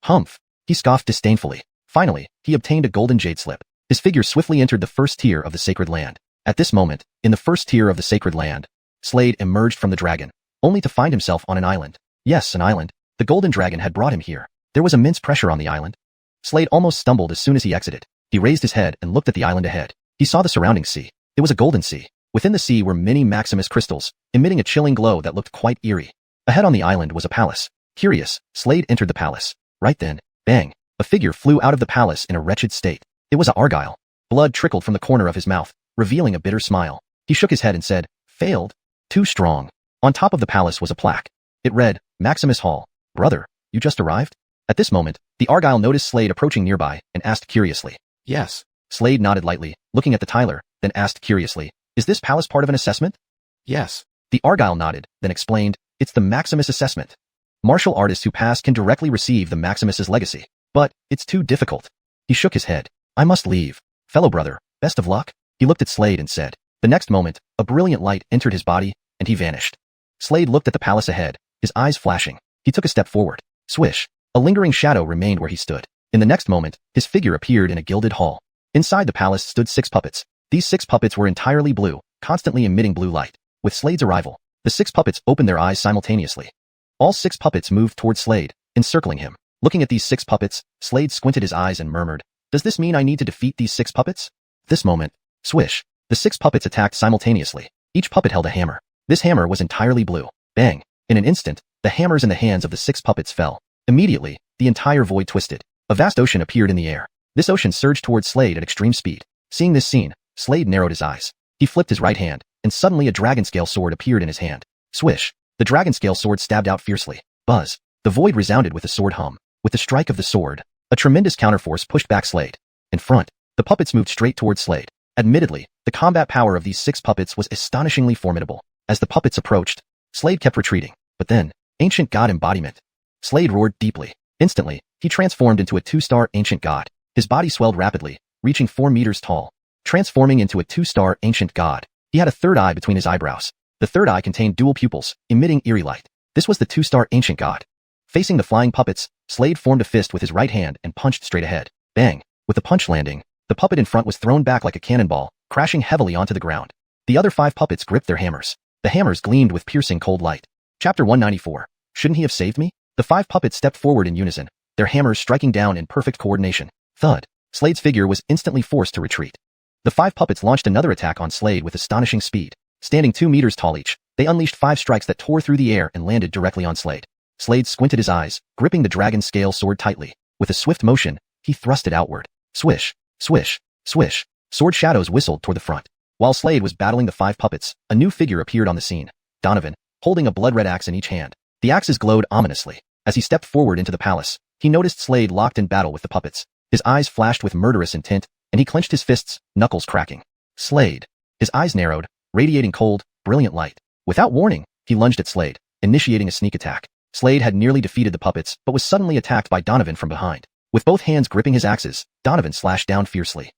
Humph. He scoffed disdainfully. Finally, he obtained a golden jade slip. His figure swiftly entered the first tier of the sacred land. At this moment, in the first tier of the sacred land, Slade emerged from the dragon, only to find himself on an island. Yes, an island. The golden dragon had brought him here. There was immense pressure on the island. Slade almost stumbled as soon as he exited. He raised his head and looked at the island ahead. He saw the surrounding sea. It was a golden sea. Within the sea were many Maximus crystals, emitting a chilling glow that looked quite eerie. Ahead on the island was a palace. Curious, Slade entered the palace. Right then, bang, a figure flew out of the palace in a wretched state. It was Argyle. Blood trickled from the corner of his mouth, revealing a bitter smile. He shook his head and said, failed. Too strong. On top of the palace was a plaque. It read, Maximus Hall. Brother, you just arrived? At this moment, the Argyle noticed Slade approaching nearby and asked curiously. Yes. Slade nodded lightly, looking at the Tyler, then asked curiously, is this palace part of an assessment? Yes. The Argyle nodded, then explained, it's the Maximus assessment. Martial artists who pass can directly receive the Maximus's legacy. But, it's too difficult. He shook his head. I must leave. Fellow brother, best of luck. He looked at Slade and said. The next moment, a brilliant light entered his body, and he vanished. Slade looked at the palace ahead, his eyes flashing. He took a step forward. Swish. A lingering shadow remained where he stood. In the next moment, his figure appeared in a gilded hall. Inside the palace stood 6 puppets. These 6 puppets were entirely blue, constantly emitting blue light. With Slade's arrival, the 6 puppets opened their eyes simultaneously. All 6 puppets moved toward Slade, encircling him. Looking at these 6 puppets, Slade squinted his eyes and murmured, does this mean I need to defeat these 6 puppets? This moment, swish, the 6 puppets attacked simultaneously. Each puppet held a hammer. This hammer was entirely blue. Bang! In an instant, the hammers in the hands of the 6 puppets fell. Immediately, the entire void twisted. A vast ocean appeared in the air. This ocean surged towards Slade at extreme speed. Seeing this scene, Slade narrowed his eyes. He flipped his right hand, and suddenly a dragon scale sword appeared in his hand. Swish! The dragon scale sword stabbed out fiercely. Buzz! The void resounded with the sword hum. With the strike of the sword, a tremendous counterforce pushed back Slade. In front, the puppets moved straight towards Slade. Admittedly, the combat power of these 6 puppets was astonishingly formidable. As the puppets approached, Slade kept retreating. But then, ancient god embodiment. Slade roared deeply. Instantly, he transformed into a 2-star ancient god. His body swelled rapidly, reaching 4 meters tall. Transforming into a 2-star ancient god, he had a third eye between his eyebrows. The third eye contained dual pupils, emitting eerie light. This was the 2-star ancient god. Facing the flying puppets, Slade formed a fist with his right hand and punched straight ahead. Bang! With the punch landing, the puppet in front was thrown back like a cannonball, crashing heavily onto the ground. The other 5 puppets gripped their hammers. The hammers gleamed with piercing cold light. Chapter 194. Shouldn't he have saved me? The 5 puppets stepped forward in unison, their hammers striking down in perfect coordination. Thud! Slade's figure was instantly forced to retreat. The 5 puppets launched another attack on Slade with astonishing speed. Standing 2 meters tall each, they unleashed 5 strikes that tore through the air and landed directly on Slade. Slade squinted his eyes, gripping the dragon scale sword tightly. With a swift motion, he thrust it outward. Swish! Swish! Swish! Sword shadows whistled toward the front. While Slade was battling the 5 puppets, a new figure appeared on the scene. Donovan, holding a blood-red axe in each hand. The axes glowed ominously. As he stepped forward into the palace, he noticed Slade locked in battle with the puppets. His eyes flashed with murderous intent, and he clenched his fists, knuckles cracking. Slade. His eyes narrowed, radiating cold, brilliant light. Without warning, he lunged at Slade, initiating a sneak attack. Slade had nearly defeated the puppets, but was suddenly attacked by Donovan from behind. With both hands gripping his axes, Donovan slashed down fiercely.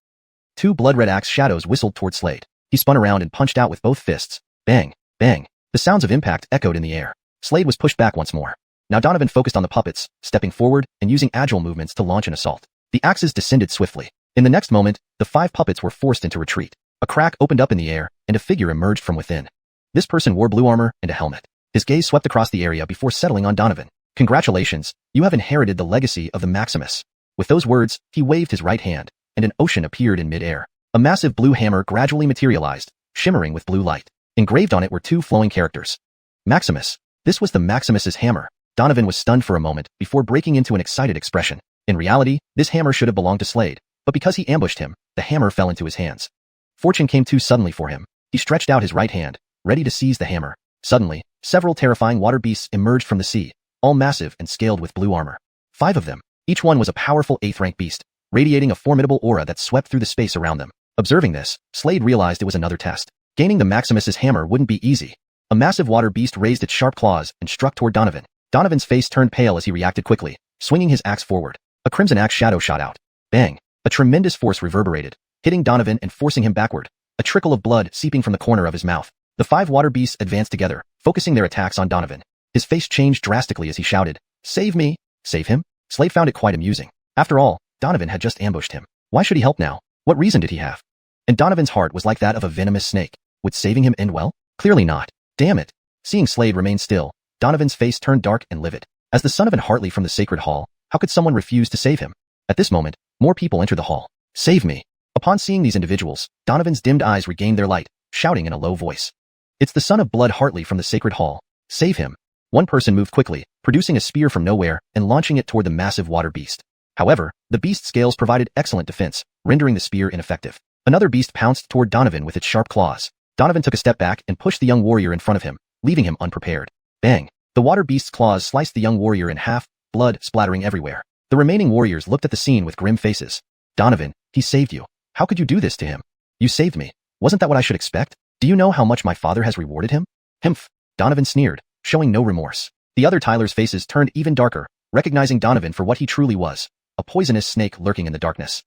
Two blood-red axe shadows whistled toward Slade. He spun around and punched out with both fists. Bang, bang. The sounds of impact echoed in the air. Slade was pushed back once more. Now Donovan focused on the puppets, stepping forward and using agile movements to launch an assault. The axes descended swiftly. In the next moment, the 5 puppets were forced into retreat. A crack opened up in the air, and a figure emerged from within. This person wore blue armor and a helmet. His gaze swept across the area before settling on Donovan. Congratulations, you have inherited the legacy of the Maximus. With those words, he waved his right hand, and an ocean appeared in midair. A massive blue hammer gradually materialized, shimmering with blue light. Engraved on it were 2 flowing characters. Maximus. This was the Maximus's hammer. Donovan was stunned for a moment before breaking into an excited expression. In reality, this hammer should have belonged to Slade, but because he ambushed him, the hammer fell into his hands. Fortune came too suddenly for him. He stretched out his right hand, ready to seize the hammer. Suddenly, several terrifying water beasts emerged from the sea, all massive and scaled with blue armor. 5 of them. Each one was a powerful 8th-rank beast, radiating a formidable aura that swept through the space around them. Observing this, Slade realized it was another test. Gaining the Maximus's hammer wouldn't be easy. A massive water beast raised its sharp claws and struck toward Donovan. Donovan's face turned pale as he reacted quickly, swinging his axe forward. A crimson axe shadow shot out. Bang! A tremendous force reverberated, hitting Donovan and forcing him backward, a trickle of blood seeping from the corner of his mouth. The 5 water beasts advanced together, focusing their attacks on Donovan. His face changed drastically as he shouted, "Save me!" Save him? Slade found it quite amusing. After all, Donovan had just ambushed him. Why should he help now? What reason did he have? And Donovan's heart was like that of a venomous snake. Would saving him end well? Clearly not. Damn it. Seeing Slade remain still, Donovan's face turned dark and livid. As the son of an Hartley from the Sacred Hall, how could someone refuse to save him? At this moment, more people entered the hall. Save me. Upon seeing these individuals, Donovan's dimmed eyes regained their light, shouting in a low voice. It's the son of Blood Hartley from the Sacred Hall. Save him. One person moved quickly, producing a spear from nowhere and launching it toward the massive water beast. However, the beast's scales provided excellent defense, rendering the spear ineffective. Another beast pounced toward Donovan with its sharp claws. Donovan took a step back and pushed the young warrior in front of him, leaving him unprepared. Bang! The water beast's claws sliced the young warrior in half, blood splattering everywhere. The remaining warriors looked at the scene with grim faces. Donovan, he saved you. How could you do this to him? You saved me. Wasn't that what I should expect? Do you know how much my father has rewarded him? Himph! Donovan sneered, showing no remorse. The other Tyler's faces turned even darker, recognizing Donovan for what he truly was, a poisonous snake lurking in the darkness.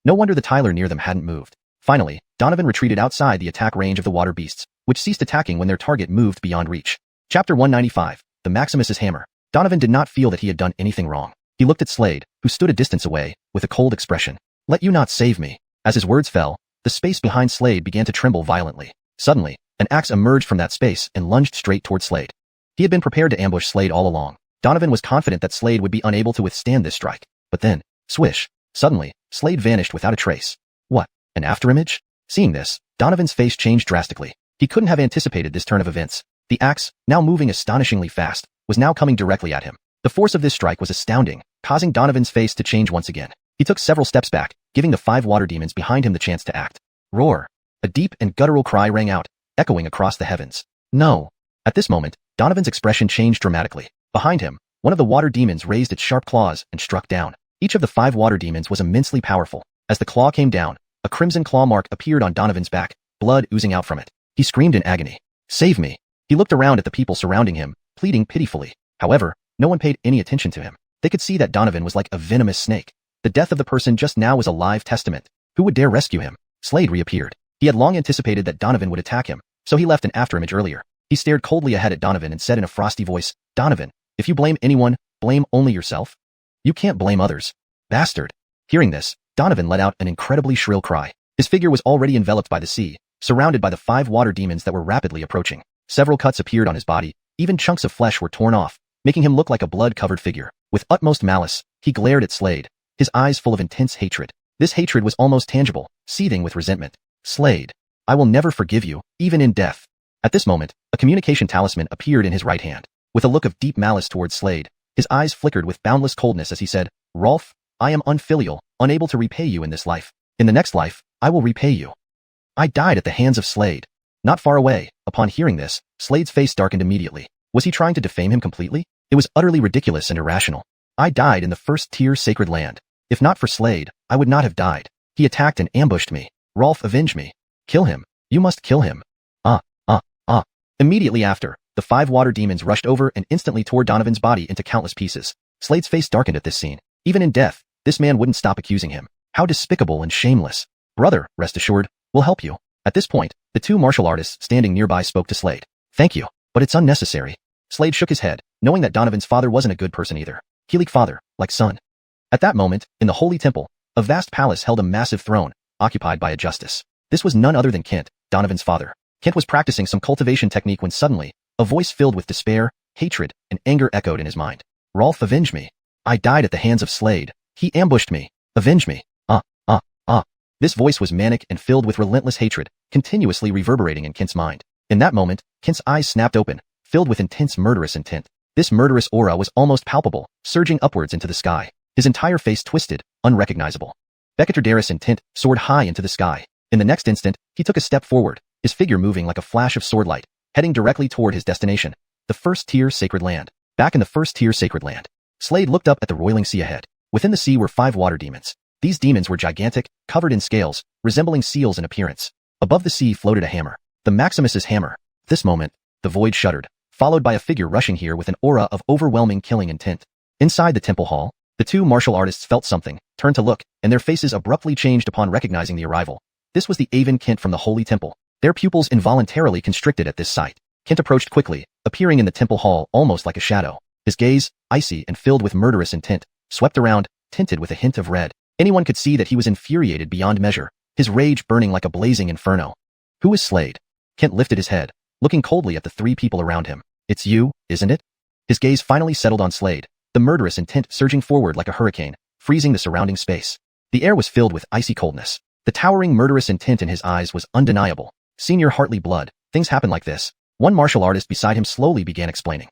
No wonder the Tyler near them hadn't moved. Finally, Donovan retreated outside the attack range of the water beasts, which ceased attacking when their target moved beyond reach. Chapter 195, The Maximus's Hammer. Donovan did not feel that he had done anything wrong. He looked at Slade, who stood a distance away, with a cold expression. Let you not save me. As his words fell, the space behind Slade began to tremble violently. Suddenly, an axe emerged from that space and lunged straight toward Slade. He had been prepared to ambush Slade all along. Donovan was confident that Slade would be unable to withstand this strike. But then, swish, suddenly, Slade vanished without a trace. What? An afterimage? Seeing this, Donovan's face changed drastically. He couldn't have anticipated this turn of events. The axe, now moving astonishingly fast, was now coming directly at him. The force of this strike was astounding, causing Donovan's face to change once again. He took several steps back, giving the 5 water demons behind him the chance to act. Roar! A deep and guttural cry rang out, echoing across the heavens. No! At this moment, Donovan's expression changed dramatically. Behind him, one of the water demons raised its sharp claws and struck down. Each of the 5 water demons was immensely powerful. As the claw came down, a crimson claw mark appeared on Donovan's back, blood oozing out from it. He screamed in agony. Save me! He looked around at the people surrounding him, pleading pitifully. However, no one paid any attention to him. They could see that Donovan was like a venomous snake. The death of the person just now was a live testament. Who would dare rescue him? Slade reappeared. He had long anticipated that Donovan would attack him, so he left an afterimage earlier. He stared coldly ahead at Donovan and said in a frosty voice, Donovan, if you blame anyone, blame only yourself. You can't blame others. Bastard. Hearing this, Donovan let out an incredibly shrill cry. His figure was already enveloped by the sea, surrounded by the 5 water demons that were rapidly approaching. Several cuts appeared on his body, even chunks of flesh were torn off, making him look like a blood-covered figure. With utmost malice, he glared at Slade, his eyes full of intense hatred. This hatred was almost tangible, seething with resentment. Slade, I will never forgive you, even in death. At this moment, a communication talisman appeared in his right hand. With a look of deep malice towards Slade, his eyes flickered with boundless coldness as he said, Rolf, I am unfilial, unable to repay you in this life. In the next life, I will repay you. I died at the hands of Slade. Not far away, upon hearing this, Slade's face darkened immediately. Was he trying to defame him completely? It was utterly ridiculous and irrational. I died in the first-tier sacred land. If not for Slade, I would not have died. He attacked and ambushed me. Rolf, avenge me. Kill him. You must kill him. Immediately after, the 5 water demons rushed over and instantly tore Donovan's body into countless pieces. Slade's face darkened at this scene. Even in death, this man wouldn't stop accusing him. How despicable and shameless. Brother, rest assured, we'll help you. At this point, the 2 martial artists standing nearby spoke to Slade. Thank you, but it's unnecessary. Slade shook his head, knowing that Donovan's father wasn't a good person either. He like father, like son. At that moment, in the Holy Temple, a vast palace held a massive throne, occupied by a justice. This was none other than Kent, Donovan's father. Kent was practicing some cultivation technique when suddenly, a voice filled with despair, hatred, and anger echoed in his mind. Rolf, avenge me. I died at the hands of Slade. He ambushed me. Avenge me. This voice was manic and filled with relentless hatred, continuously reverberating in Kent's mind. In that moment, Kent's eyes snapped open, filled with intense murderous intent. This murderous aura was almost palpable, surging upwards into the sky. His entire face twisted, unrecognizable. Betrayal's intent soared high into the sky. In the next instant, he took a step forward, his figure moving like a flash of swordlight, heading directly toward his destination, the first-tier sacred land. Back in the first-tier sacred land, Slade looked up at the roiling sea ahead. Within the sea were 5 water demons. These demons were gigantic, covered in scales, resembling seals in appearance. Above the sea floated a hammer, the Maximus's hammer. At this moment, the void shuddered, followed by a figure rushing here with an aura of overwhelming killing intent. Inside the temple hall, the 2 martial artists felt something, turned to look, and their faces abruptly changed upon recognizing the arrival. This was the Avon Kent from the Holy Temple. Their pupils involuntarily constricted at this sight. Kent approached quickly, appearing in the temple hall almost like a shadow. His gaze, icy and filled with murderous intent, swept around, tinted with a hint of red. Anyone could see that he was infuriated beyond measure, his rage burning like a blazing inferno. Who is Slade? Kent lifted his head, looking coldly at the 3 people around him. It's you, isn't it? His gaze finally settled on Slade, the murderous intent surging forward like a hurricane, freezing the surrounding space. The air was filled with icy coldness. The towering murderous intent in his eyes was undeniable. Senior Hartley Blood, things happen like this. One martial artist beside him slowly began explaining.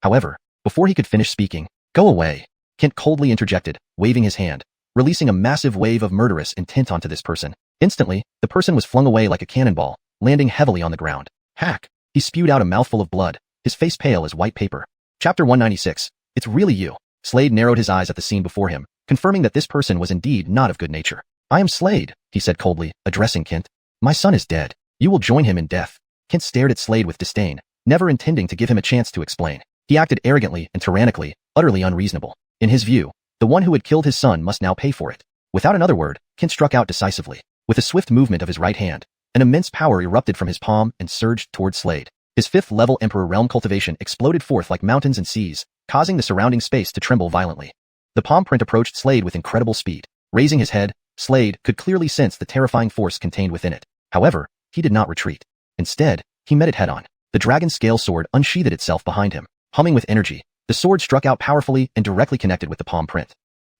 However, before he could finish speaking, go away, Kent coldly interjected, waving his hand, releasing a massive wave of murderous intent onto this person. Instantly, the person was flung away like a cannonball, landing heavily on the ground. Hack! He spewed out a mouthful of blood, his face pale as white paper. Chapter 196. It's really you. Slade narrowed his eyes at the scene before him, confirming that this person was indeed not of good nature. I am Slade, he said coldly, addressing Kent. My son is dead. You will join him in death. Kent stared at Slade with disdain, never intending to give him a chance to explain. He acted arrogantly and tyrannically, utterly unreasonable. In his view, the one who had killed his son must now pay for it. Without another word, Kent struck out decisively. With a swift movement of his right hand, an immense power erupted from his palm and surged toward Slade. His 5th-level Emperor Realm cultivation exploded forth like mountains and seas, causing the surrounding space to tremble violently. The palm print approached Slade with incredible speed. Raising his head, Slade could clearly sense the terrifying force contained within it. However, he did not retreat. Instead, he met it head-on. The dragon scale sword unsheathed itself behind him. Humming with energy, the sword struck out powerfully and directly connected with the palm print.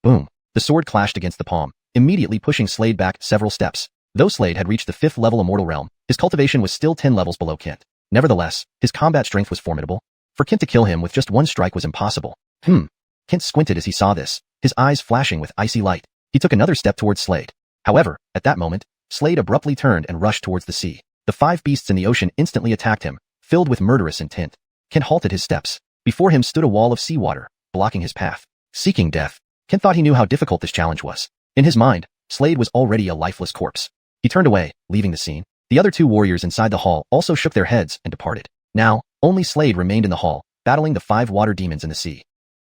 Boom! The sword clashed against the palm, immediately pushing Slade back several steps. Though Slade had reached the 5th-level Immortal Realm, his cultivation was still 10 levels below Kent. Nevertheless, his combat strength was formidable. For Kent to kill him with just one strike was impossible. Kent squinted as he saw this, his eyes flashing with icy light. He took another step towards Slade. However, at that moment, Slade abruptly turned and rushed towards the sea. The 5 beasts in the ocean instantly attacked him, filled with murderous intent. Kent halted his steps. Before him stood a wall of seawater, blocking his path. Seeking death. Kent thought he knew how difficult this challenge was. In his mind, Slade was already a lifeless corpse. He turned away, leaving the scene. The other 2 warriors inside the hall also shook their heads and departed. Now, only Slade remained in the hall, battling the 5 water demons in the sea.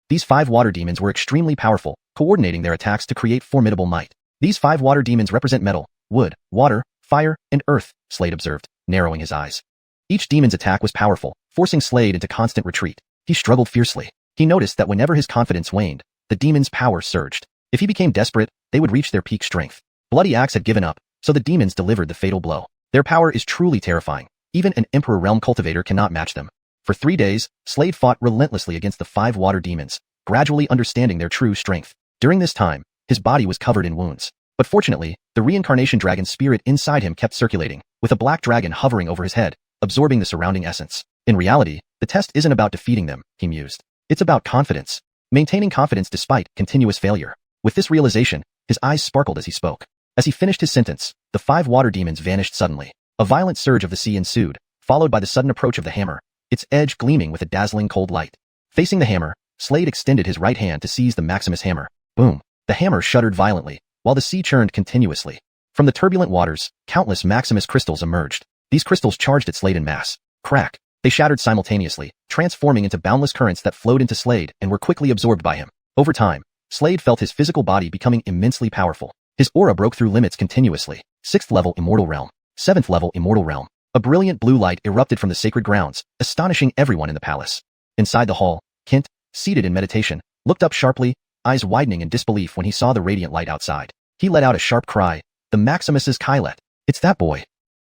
These 5 water demons were extremely powerful, coordinating their attacks to create formidable might. These 5 water demons represent metal, wood, water, fire, and earth, Slade observed, narrowing his eyes. Each demon's attack was powerful, forcing Slade into constant retreat. He struggled fiercely. He noticed that whenever his confidence waned, the demon's power surged. If he became desperate, they would reach their peak strength. Bloody Axe had given up, so the demons delivered the fatal blow. Their power is truly terrifying. Even an Emperor Realm cultivator cannot match them. For 3 days, Slade fought relentlessly against the 5 water demons, gradually understanding their true strength. During this time, his body was covered in wounds. But fortunately, the reincarnation dragon spirit inside him kept circulating, with a black dragon hovering over his head, absorbing the surrounding essence. In reality, the test isn't about defeating them, he mused. It's about confidence. Maintaining confidence despite continuous failure. With this realization, his eyes sparkled as he spoke. As he finished his sentence, the 5 water demons vanished suddenly. A violent surge of the sea ensued, followed by the sudden approach of the hammer, its edge gleaming with a dazzling cold light. Facing the hammer, Slade extended his right hand to seize the Maximus hammer. Boom! The hammer shuddered violently, while the sea churned continuously. From the turbulent waters, countless Maximus crystals emerged. These crystals charged at Slade in mass. Crack! They shattered simultaneously, transforming into boundless currents that flowed into Slade and were quickly absorbed by him. Over time, Slade felt his physical body becoming immensely powerful. His aura broke through limits continuously. 6th level Immortal Realm. 7th level Immortal Realm. A brilliant blue light erupted from the sacred grounds, astonishing everyone in the palace. Inside the hall, Kent, seated in meditation, looked up sharply, eyes widening in disbelief when he saw the radiant light outside. He let out a sharp cry. The Maximus's Kylet. It's that boy.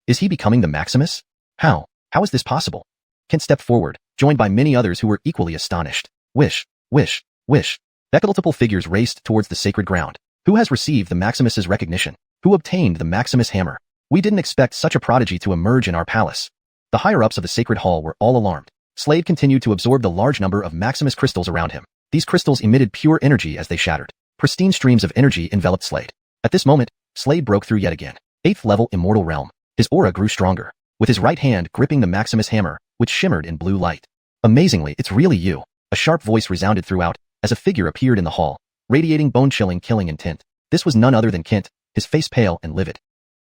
Is he becoming the Maximus? How? How is this possible? Kent stepped forward, joined by many others who were equally astonished. Wish, wish, wish. Multiple figures raced towards the sacred ground. Who has received the Maximus's recognition? Who obtained the Maximus hammer? We didn't expect such a prodigy to emerge in our palace. The higher-ups of the sacred hall were all alarmed. Slade continued to absorb the large number of Maximus crystals around him. These crystals emitted pure energy as they shattered. Pristine streams of energy enveloped Slade. At this moment, Slade broke through yet again. 8th level Immortal Realm. His aura grew stronger, with his right hand gripping the Maximus hammer, which shimmered in blue light. Amazingly, it's really you. A sharp voice resounded throughout, as a figure appeared in the hall, radiating bone-chilling killing intent. This was none other than Kent, his face pale and livid.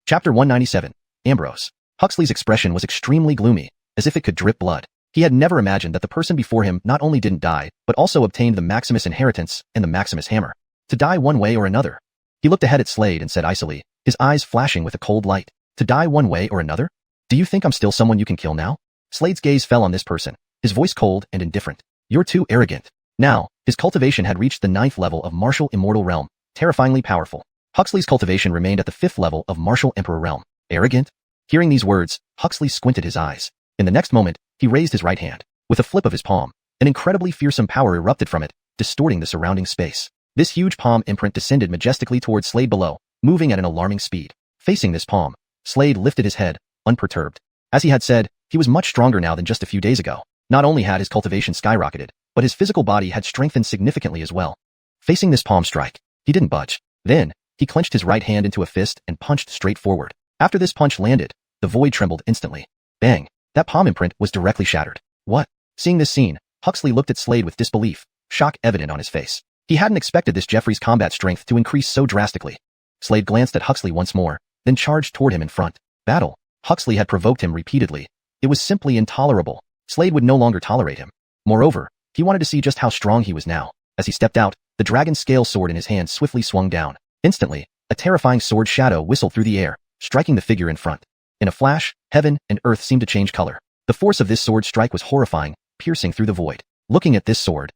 Chapter 197. Ambrose. Huxley's expression was extremely gloomy, as if it could drip blood. He had never imagined that the person before him not only didn't die, but also obtained the Maximus inheritance and the Maximus hammer. To die one way or another. He looked ahead at Slade and said icily, his eyes flashing with a cold light. To die one way or another? Do you think I'm still someone you can kill now? Slade's gaze fell on this person, his voice cold and indifferent. You're too arrogant. Now, his cultivation had reached the 9th level of Martial Immortal Realm, terrifyingly powerful. Huxley's cultivation remained at the 5th level of Martial Emperor Realm. Arrogant? Hearing these words, Huxley squinted his eyes. In the next moment, he raised his right hand. With a flip of his palm, an incredibly fearsome power erupted from it, distorting the surrounding space. This huge palm imprint descended majestically towards Slade below, moving at an alarming speed. Facing this palm, Slade lifted his head, unperturbed. As he had said, he was much stronger now than just a few days ago. Not only had his cultivation skyrocketed, but his physical body had strengthened significantly as well. Facing this palm strike, he didn't budge. Then, he clenched his right hand into a fist and punched straight forward. After this punch landed, the void trembled instantly. Bang! That palm imprint was directly shattered. What? Seeing this scene, Huxley looked at Slade with disbelief, shock evident on his face. He hadn't expected this Jeffrey's combat strength to increase so drastically. Slade glanced at Huxley once more, then charged toward him in front. Battle. Huxley had provoked him repeatedly. It was simply intolerable. Slade would no longer tolerate him. Moreover, he wanted to see just how strong he was now. As he stepped out, the dragon scale sword in his hand swiftly swung down. Instantly, a terrifying sword shadow whistled through the air, striking the figure in front. In a flash, heaven and earth seemed to change color. The force of this sword strike was horrifying, piercing through the void. Looking at this sword,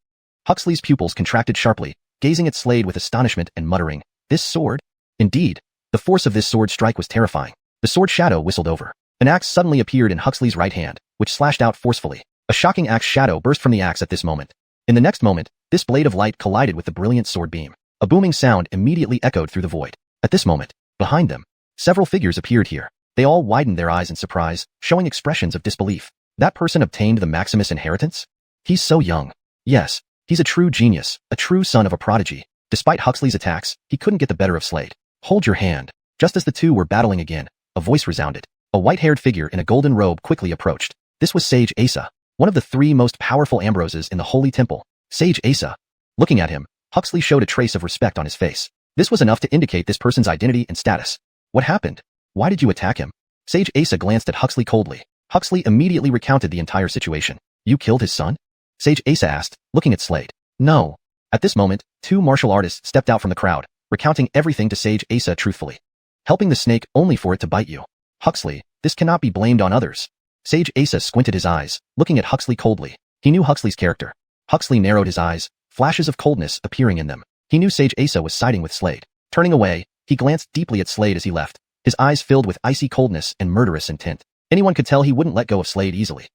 Huxley's pupils contracted sharply, gazing at Slade with astonishment and muttering, "This sword?" Indeed, the force of this sword strike was terrifying. The sword shadow whistled over. An axe suddenly appeared in Huxley's right hand, which slashed out forcefully. A shocking axe shadow burst from the axe at this moment. In the next moment, this blade of light collided with the brilliant sword beam. A booming sound immediately echoed through the void. At this moment, behind them, several figures appeared here. They all widened their eyes in surprise, showing expressions of disbelief. That person obtained the Maximus inheritance? He's so young. Yes, he's a true genius, a true son of a prodigy. Despite Huxley's attacks, he couldn't get the better of Slade. Hold your hand. Just as the two were battling again, a voice resounded. A white-haired figure in a golden robe quickly approached. This was Sage Asa, one of the 3 most powerful Ambroses in the Holy Temple. Sage Asa. Looking at him, Huxley showed a trace of respect on his face. This was enough to indicate this person's identity and status. What happened? Why did you attack him? Sage Asa glanced at Huxley coldly. Huxley immediately recounted the entire situation. You killed his son? Sage Asa asked, looking at Slade. No. At this moment, 2 martial artists stepped out from the crowd, recounting everything to Sage Asa truthfully. Helping the snake only for it to bite you. Huxley, this cannot be blamed on others. Sage Asa squinted his eyes, looking at Huxley coldly. He knew Huxley's character. Huxley narrowed his eyes, flashes of coldness appearing in them. He knew Sage Asa was siding with Slade. Turning away, he glanced deeply at Slade as he left, his eyes filled with icy coldness and murderous intent. Anyone could tell he wouldn't let go of Slade easily.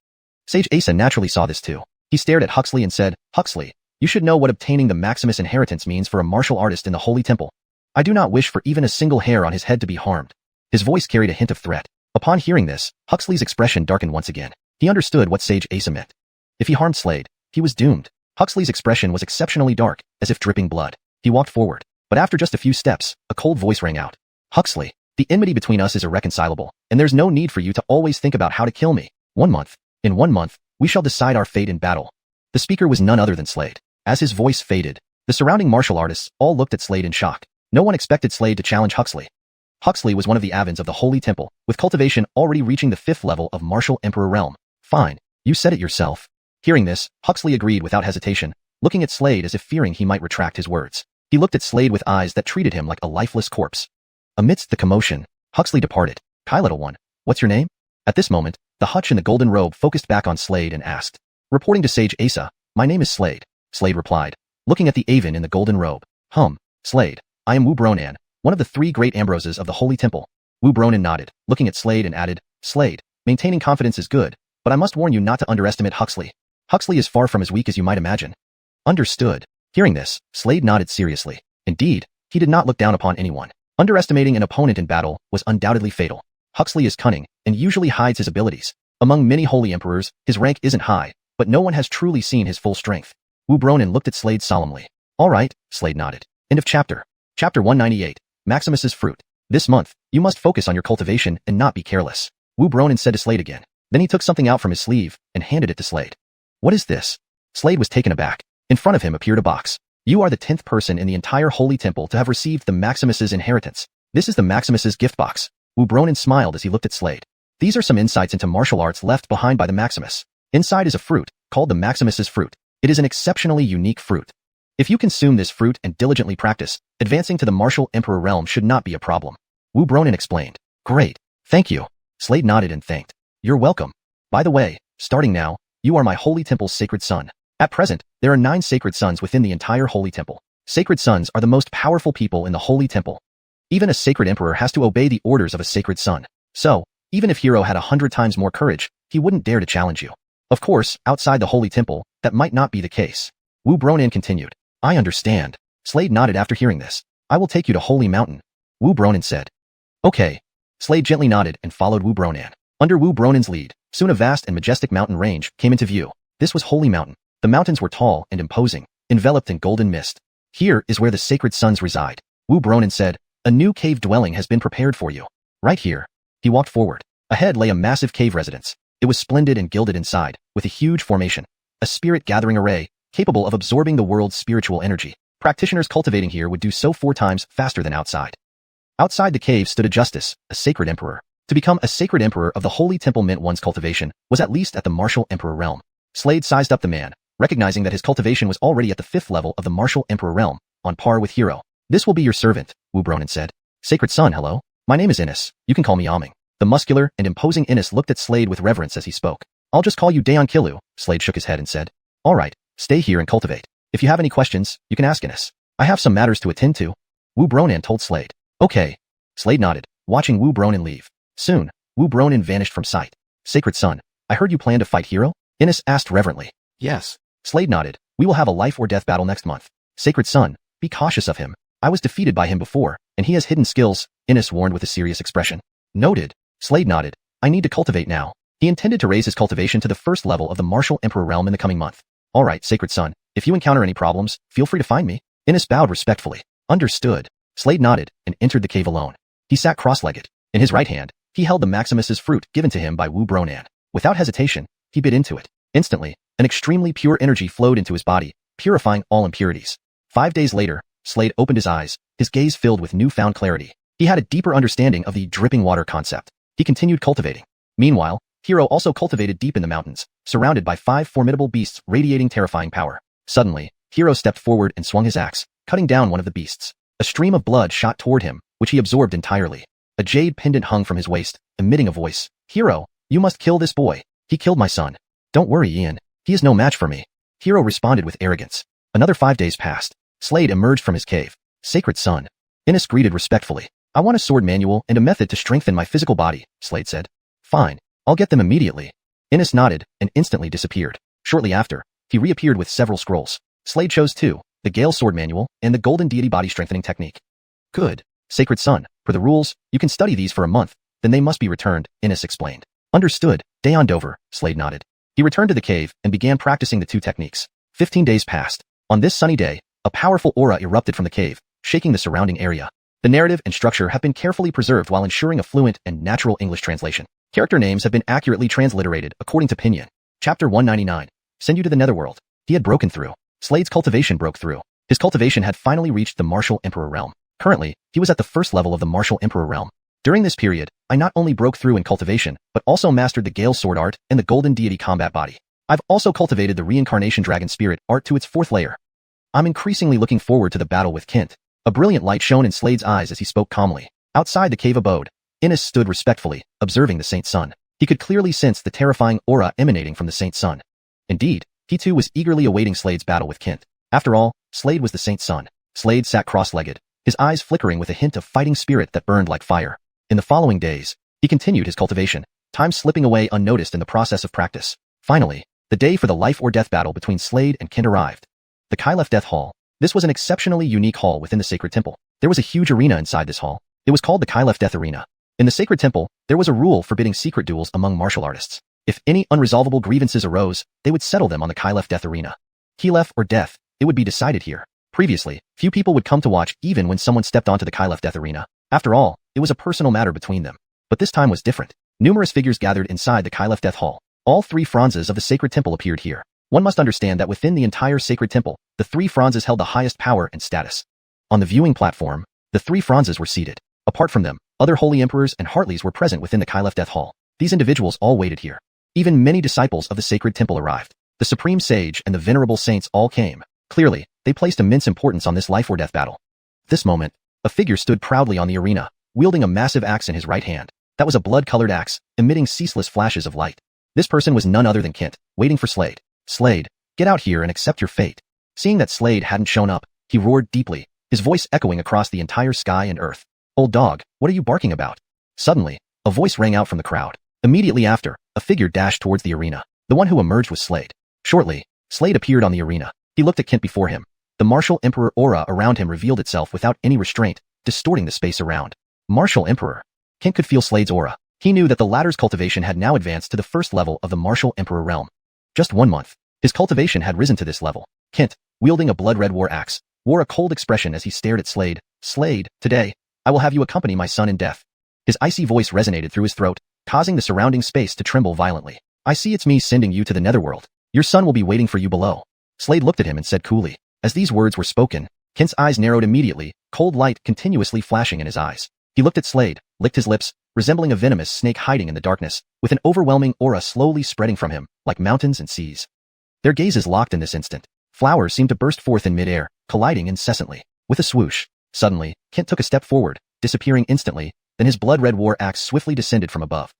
Sage Asa naturally saw this too. He stared at Huxley and said, Huxley, you should know what obtaining the Maximus inheritance means for a martial artist in the Holy Temple. I do not wish for even a single hair on his head to be harmed. His voice carried a hint of threat. Upon hearing this, Huxley's expression darkened once again. He understood what Sage Asa meant. If he harmed Slade, he was doomed. Huxley's expression was exceptionally dark, as if dripping blood. He walked forward, but after just a few steps, a cold voice rang out. Huxley, the enmity between us is irreconcilable, and there's no need for you to always think about how to kill me. 1 month. In 1 month, we shall decide our fate in battle. The speaker was none other than Slade. As his voice faded, the surrounding martial artists all looked at Slade in shock. No one expected Slade to challenge Huxley. Huxley was one of the Avans of the Holy Temple, with cultivation already reaching the 5th level of Martial Emperor Realm. Fine, You said it yourself. Hearing this, Huxley agreed without hesitation, looking at Slade as if fearing he might retract his words. He looked at Slade with eyes that treated him like a lifeless corpse. Amidst the commotion, Huxley departed. "Hi, little one. What's your name?" At this moment, the hutch in the golden robe focused back on Slade and asked. "Reporting to Sage Asa, my name is Slade," Slade replied, looking at the Aven in the golden robe. Slade, I am Wu Bronan, one of the 3 great ambroses of the Holy Temple." Wu Bronan nodded, looking at Slade and added, "Slade, maintaining confidence is good, but I must warn you not to underestimate Huxley. Huxley is far from as weak as you might imagine." Understood. Hearing this, Slade nodded seriously. Indeed, he did not look down upon anyone. Underestimating an opponent in battle was undoubtedly fatal. Huxley is cunning and usually hides his abilities. Among many holy emperors, his rank isn't high, but no one has truly seen his full strength. Wu Bronan looked at Slade solemnly. "All right," Slade nodded. End of chapter. Chapter 198. Maximus's Fruit. "This month, you must focus on your cultivation and not be careless," Wu Bronan said to Slade again. Then he took something out from his sleeve and handed it to Slade. "What is this?" Slade was taken aback. In front of him appeared a box. "You are the 10th person in the entire Holy Temple to have received the Maximus's inheritance. This is the Maximus's gift box." Wu Bronan smiled as he looked at Slade. "These are some insights into martial arts left behind by the Maximus. Inside is a fruit, called the Maximus's Fruit. It is an exceptionally unique fruit. If you consume this fruit and diligently practice, advancing to the martial emperor realm should not be a problem," Wu Bronan explained. "Great. Thank you." Slade nodded and thanked. "You're welcome. By the way, starting now, you are my Holy Temple's sacred son. At present, there are 9 sacred sons within the entire Holy Temple. Sacred sons are the most powerful people in the Holy Temple. Even a sacred emperor has to obey the orders of a sacred son. So, even if Hero had 100 times more courage, he wouldn't dare to challenge you. Of course, outside the Holy Temple, that might not be the case." Wu Bronan continued. "I understand." Slade nodded after hearing this. "I will take you to Holy Mountain," Wu Bronan said. "Okay." Slade gently nodded and followed Wu Bronan. Under Wu Bronan's lead, soon a vast and majestic mountain range came into view. This was Holy Mountain. The mountains were tall and imposing, enveloped in golden mist. "Here is where the sacred sons reside," Wu Bronan said. "A new cave dwelling has been prepared for you. Right here." He walked forward. Ahead lay a massive cave residence. It was splendid and gilded inside, with a huge formation. A spirit-gathering array, capable of absorbing the world's spiritual energy. Practitioners cultivating here would do so 4 times faster than outside. Outside the cave stood a justice, a sacred emperor. To become a sacred emperor of the Holy Temple meant one's cultivation was at least at the martial emperor realm. Slade sized up the man, recognizing that his cultivation was already at the 5th level of the martial emperor realm, on par with Hero. "This will be your servant," Wu Bronan said. "Sacred son, hello. My name is Innes. You can call me Aming." The muscular and imposing Innes looked at Slade with reverence as he spoke. "I'll just call you Daeon Kilu," Slade shook his head and said. "All right, stay here and cultivate. If you have any questions, you can ask Innes. I have some matters to attend to," Wu Bronan told Slade. "Okay." Slade nodded, watching Wu Bronan leave. Soon, Wu Bronan vanished from sight. "Sacred son, I heard you plan to fight Hero?" Innes asked reverently. "Yes." Slade nodded. "We will have a life or death battle next month. Sacred son, be cautious of him. I was defeated by him before, and he has hidden skills," Innes warned with a serious expression. "Noted." Slade nodded. "I need to cultivate now." He intended to raise his cultivation to the 1st level of the martial emperor realm in the coming month. "All right, sacred son, if you encounter any problems, feel free to find me." Innes bowed respectfully. "Understood." Slade nodded and entered the cave alone. He sat cross-legged. In his right hand, he held the Maximus's fruit given to him by Wu Bronan. Without hesitation, he bit into it. Instantly, an extremely pure energy flowed into his body, purifying all impurities. 5 days later, Slade opened his eyes, his gaze filled with newfound clarity. He had a deeper understanding of the dripping water concept. He continued cultivating. Meanwhile, Hero also cultivated deep in the mountains, surrounded by 5 formidable beasts radiating terrifying power. Suddenly, Hero stepped forward and swung his axe, cutting down one of the beasts. A stream of blood shot toward him, which he absorbed entirely. A jade pendant hung from his waist, emitting a voice. "Hero, you must kill this boy. He killed my son." "Don't worry, Ian. He is no match for me," Hero responded with arrogance. Another 5 days passed. Slade emerged from his cave. "Sacred son." Innes greeted respectfully. "I want a sword manual and a method to strengthen my physical body," Slade said. "Fine. I'll get them immediately." Innes nodded and instantly disappeared. Shortly after, he reappeared with several scrolls. Slade chose 2, the Gale Sword Manual and the Golden Deity Body Strengthening Technique. "Good. Sacred son, per the rules, you can study these for a month, then they must be returned," Innes explained. "Understood, Daeon Dover," Slade nodded. He returned to the cave and began practicing the 2 techniques. 15 days passed. On this sunny day, a powerful aura erupted from the cave, shaking the surrounding area. The narrative and structure have been carefully preserved while ensuring a fluent and natural English translation. Character names have been accurately transliterated according to Pinyin. Chapter 199. Send you to the netherworld. He had broken through. Slade's cultivation broke through. His cultivation had finally reached the martial emperor realm. Currently, he was at the 1st level of the martial emperor realm. During this period, I not only broke through in cultivation, but also mastered the Gale Sword art and the Golden Deity combat body. I've also cultivated the Reincarnation Dragon Spirit art to its 4th layer. I'm increasingly looking forward to the battle with Kint. A brilliant light shone in Slade's eyes as he spoke calmly. Outside the cave abode, Innes stood respectfully, observing the Saint's son. He could clearly sense the terrifying aura emanating from the Saint's son. Indeed, he too was eagerly awaiting Slade's battle with Kint. After all, Slade was the Saint's son. Slade sat cross-legged, his eyes flickering with a hint of fighting spirit that burned like fire. In the following days, he continued his cultivation, time slipping away unnoticed in the process of practice. Finally, the day for the life-or-death battle between Slade and Kint arrived. The Kylef Death Hall. This was an exceptionally unique hall within the Sacred Temple. There was a huge arena inside this hall. It was called the Kylef Death Arena. In the Sacred Temple, there was a rule forbidding secret duels among martial artists. If any unresolvable grievances arose, they would settle them on the Kylef Death Arena. Kylef or death, it would be decided here. Previously, few people would come to watch even when someone stepped onto the Kylef Death Arena. After all, it was a personal matter between them. But this time was different. Numerous figures gathered inside the Kylef Death Hall. All 3 Franzes of the Sacred Temple appeared here. One must understand that within the entire Sacred Temple, the 3 Franzes held the highest power and status. On the viewing platform, the 3 Franzes were seated. Apart from them, other holy emperors and Hartleys were present within the Kylef Death Hall. These individuals all waited here. Even many disciples of the Sacred Temple arrived. The Supreme Sage and the Venerable Saints all came. Clearly, they placed immense importance on this life-or-death battle. At this moment, a figure stood proudly on the arena, wielding a massive axe in his right hand. That was a blood-colored axe, emitting ceaseless flashes of light. This person was none other than Kint, waiting for Slade. Slade, get out here and accept your fate. Seeing that Slade hadn't shown up, he roared deeply, his voice echoing across the entire sky and earth. Old dog, what are you barking about? Suddenly, a voice rang out from the crowd. Immediately after, a figure dashed towards the arena. The one who emerged was Slade. Shortly, Slade appeared on the arena. He looked at Kint before him. The martial emperor aura around him revealed itself without any restraint, distorting the space around. Martial emperor. Kint could feel Slade's aura. He knew that the latter's cultivation had now advanced to the 1st level of the martial emperor realm. Just 1 month, his cultivation had risen to this level. Kint, wielding a blood-red war axe, wore a cold expression as he stared at Slade. Slade, today, I will have you accompany my son in death. His icy voice resonated through his throat, causing the surrounding space to tremble violently. I see it's me sending you to the netherworld. Your son will be waiting for you below. Slade looked at him and said coolly. As these words were spoken, Kint's eyes narrowed immediately, cold light continuously flashing in his eyes. He looked at Slade, licked his lips, resembling a venomous snake hiding in the darkness, with an overwhelming aura slowly spreading from him, like mountains and seas. Their gazes locked in this instant. Flowers seemed to burst forth in midair, colliding incessantly. With a swoosh, suddenly, Kint took a step forward, disappearing instantly, then his blood-red war axe swiftly descended from above.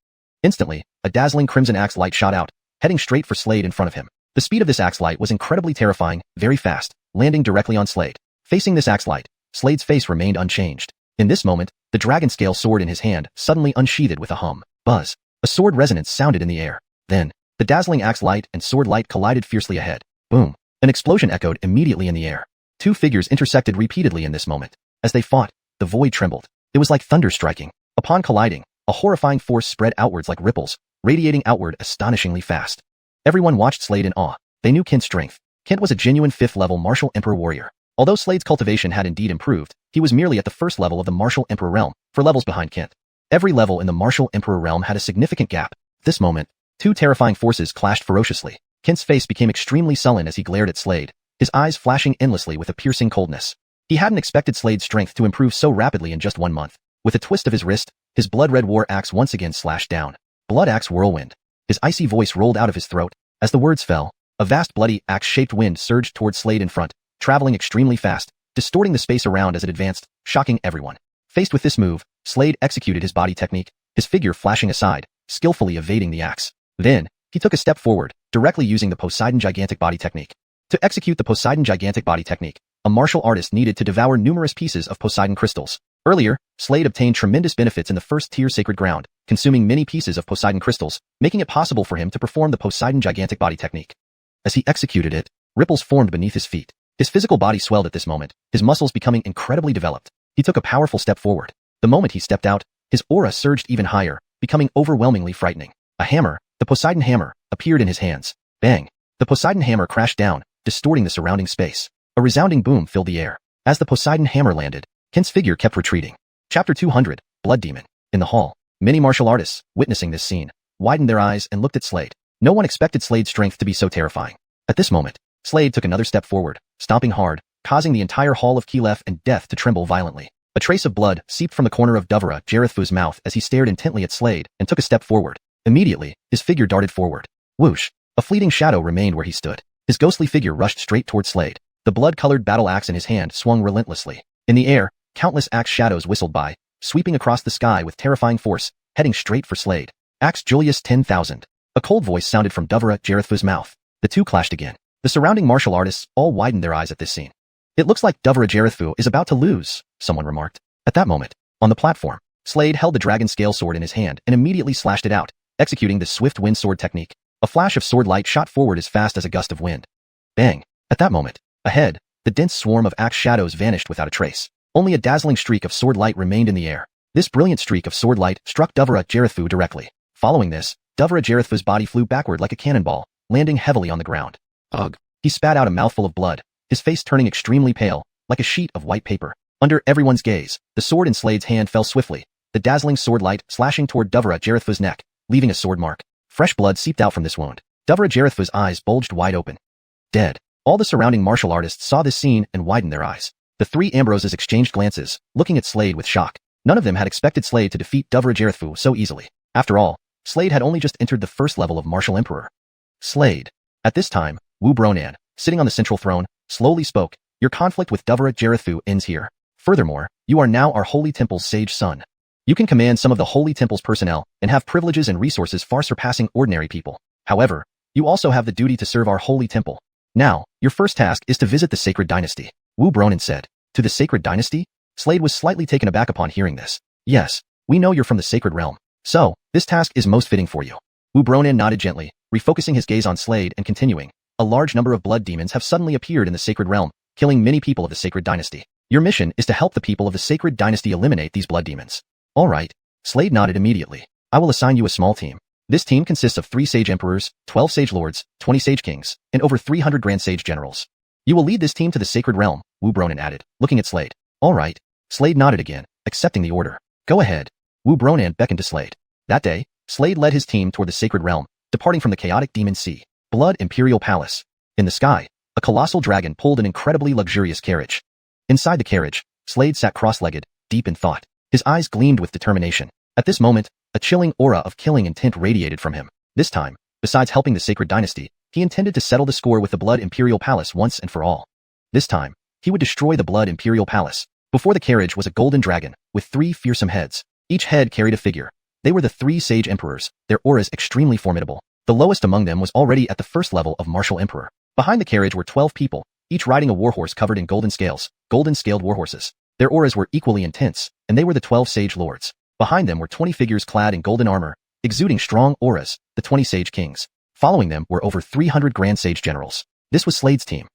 Instantly, a dazzling crimson axe light shot out, heading straight for Slade in front of him. The speed of this axe light was incredibly terrifying, very fast, landing directly on Slade. Facing this axe light, Slade's face remained unchanged. In this moment, the dragon scale sword in his hand suddenly unsheathed with a hum. Buzz. A sword resonance sounded in the air. Then, the dazzling axe light and sword light collided fiercely ahead. Boom. An explosion echoed immediately in the air. 2 figures intersected repeatedly in this moment. As they fought, the void trembled. It was like thunder striking. Upon colliding, a horrifying force spread outwards like ripples, radiating outward astonishingly fast. Everyone watched Slade in awe. They knew Kint's strength. Kint was a genuine 5th level martial emperor warrior. Although Slade's cultivation had indeed improved, he was merely at the 1st level of the martial emperor realm, 4 levels behind Kint. Every level in the martial emperor realm had a significant gap. At this moment, 2 terrifying forces clashed ferociously. Kint's face became extremely sullen as he glared at Slade, his eyes flashing endlessly with a piercing coldness. He hadn't expected Slade's strength to improve so rapidly in just 1 month. With a twist of his wrist, his blood-red war axe once again slashed down. Blood axe whirlwind. His icy voice rolled out of his throat. As the words fell, a vast bloody axe-shaped wind surged towards Slade in front, traveling extremely fast, distorting the space around as it advanced, shocking everyone. Faced with this move, Slade executed his body technique, his figure flashing aside, skillfully evading the axe. Then, he took a step forward, directly using the Poseidon Gigantic Body Technique. To execute the Poseidon Gigantic Body Technique, a martial artist needed to devour numerous pieces of Poseidon crystals. Earlier, Slade obtained tremendous benefits in the 1st-tier sacred ground, consuming many pieces of Poseidon crystals, making it possible for him to perform the Poseidon Gigantic Body Technique. As he executed it, ripples formed beneath his feet. His physical body swelled at this moment, his muscles becoming incredibly developed. He took a powerful step forward. The moment he stepped out, his aura surged even higher, becoming overwhelmingly frightening. A hammer, the Poseidon Hammer, appeared in his hands. Bang! The Poseidon Hammer crashed down, distorting the surrounding space. A resounding boom filled the air. As the Poseidon Hammer landed, Kint's figure kept retreating. Chapter 200, Blood Demon. In the hall, many martial artists, witnessing this scene, widened their eyes and looked at Slade. No one expected Slade's strength to be so terrifying. At this moment, Slade took another step forward, stomping hard, causing the entire hall of Kylef and Death to tremble violently. A trace of blood seeped from the corner of Dovra Jarethfu's mouth as he stared intently at Slade and took a step forward. Immediately, his figure darted forward. Whoosh! A fleeting shadow remained where he stood. His ghostly figure rushed straight toward Slade. The blood-colored battle axe in his hand swung relentlessly. In the air, countless axe shadows whistled by, sweeping across the sky with terrifying force, heading straight for Slade. Axe Julius 10,000. A cold voice sounded from Dovra Jarethfu's mouth. The two clashed again. The surrounding martial artists all widened their eyes at this scene. It looks like Dovra Jarethfu is about to lose, someone remarked. At that moment, on the platform, Slade held the dragon scale sword in his hand and immediately slashed it out, executing the swift wind sword technique. A flash of sword light shot forward as fast as a gust of wind. Bang! At that moment, ahead, the dense swarm of axe shadows vanished without a trace. Only a dazzling streak of sword light remained in the air. This brilliant streak of sword light struck Dovra Jarethfu directly. Following this, Dovra Jarethfu's body flew backward like a cannonball, landing heavily on the ground. Ugh! He spat out a mouthful of blood, his face turning extremely pale, like a sheet of white paper. Under everyone's gaze, the sword in Slade's hand fell swiftly, the dazzling sword light slashing toward Dovra Jarethfu's neck, leaving a sword mark. Fresh blood seeped out from this wound. Dovra Jarethfu's eyes bulged wide open. Dead. All the surrounding martial artists saw this scene and widened their eyes. The three Ambroses exchanged glances, looking at Slade with shock. None of them had expected Slade to defeat Dovra Jarethfu so easily. After all, Slade had only just entered the first level of Martial Emperor. Slade. At this time, Wu Bronan, sitting on the central throne, slowly spoke. Your conflict with Dovra Jarethfu ends here. Furthermore, you are now our Holy Temple's sage son. You can command some of the Holy Temple's personnel and have privileges and resources far surpassing ordinary people. However, you also have the duty to serve our Holy Temple. Now, your first task is to visit the Sacred Dynasty. Wu Bronan said. To the Sacred Dynasty? Slade was slightly taken aback upon hearing this. Yes, we know you're from the Sacred Realm. So, this task is most fitting for you. Wu Bronan nodded gently, refocusing his gaze on Slade and continuing. A large number of blood demons have suddenly appeared in the Sacred Realm, killing many people of the Sacred Dynasty. Your mission is to help the people of the Sacred Dynasty eliminate these blood demons. All right. Slade nodded immediately. I will assign you a small team. This team consists of 3 Sage Emperors, 12 Sage Lords, 20 Sage Kings, and over 300 Grand Sage Generals. You will lead this team to the Sacred Realm, Wu Bronan added, looking at Slade. All right. Slade nodded again, accepting the order. Go ahead. Wu Bronan beckoned to Slade. That day, Slade led his team toward the Sacred Realm, departing from the chaotic Demon Sea. Blood Imperial Palace. In the sky, a colossal dragon pulled an incredibly luxurious carriage. Inside the carriage, Slade sat cross-legged, deep in thought. His eyes gleamed with determination. At this moment, a chilling aura of killing intent radiated from him. This time, besides helping the Sacred Dynasty, he intended to settle the score with the Blood Imperial Palace once and for all. This time, he would destroy the Blood Imperial Palace. Before the carriage was a golden dragon, with 3 fearsome heads. Each head carried a figure. They were the 3 Sage Emperors, their auras extremely formidable. The lowest among them was already at the first level of Martial Emperor. Behind the carriage were 12 people, each riding a warhorse covered in golden scales, golden-scaled warhorses. Their auras were equally intense, and they were the 12 Sage Lords. Behind them were 20 figures clad in golden armor, exuding strong auras, the 20 Sage Kings. Following them were over 300 Grand Sage Generals. This was Slade's team.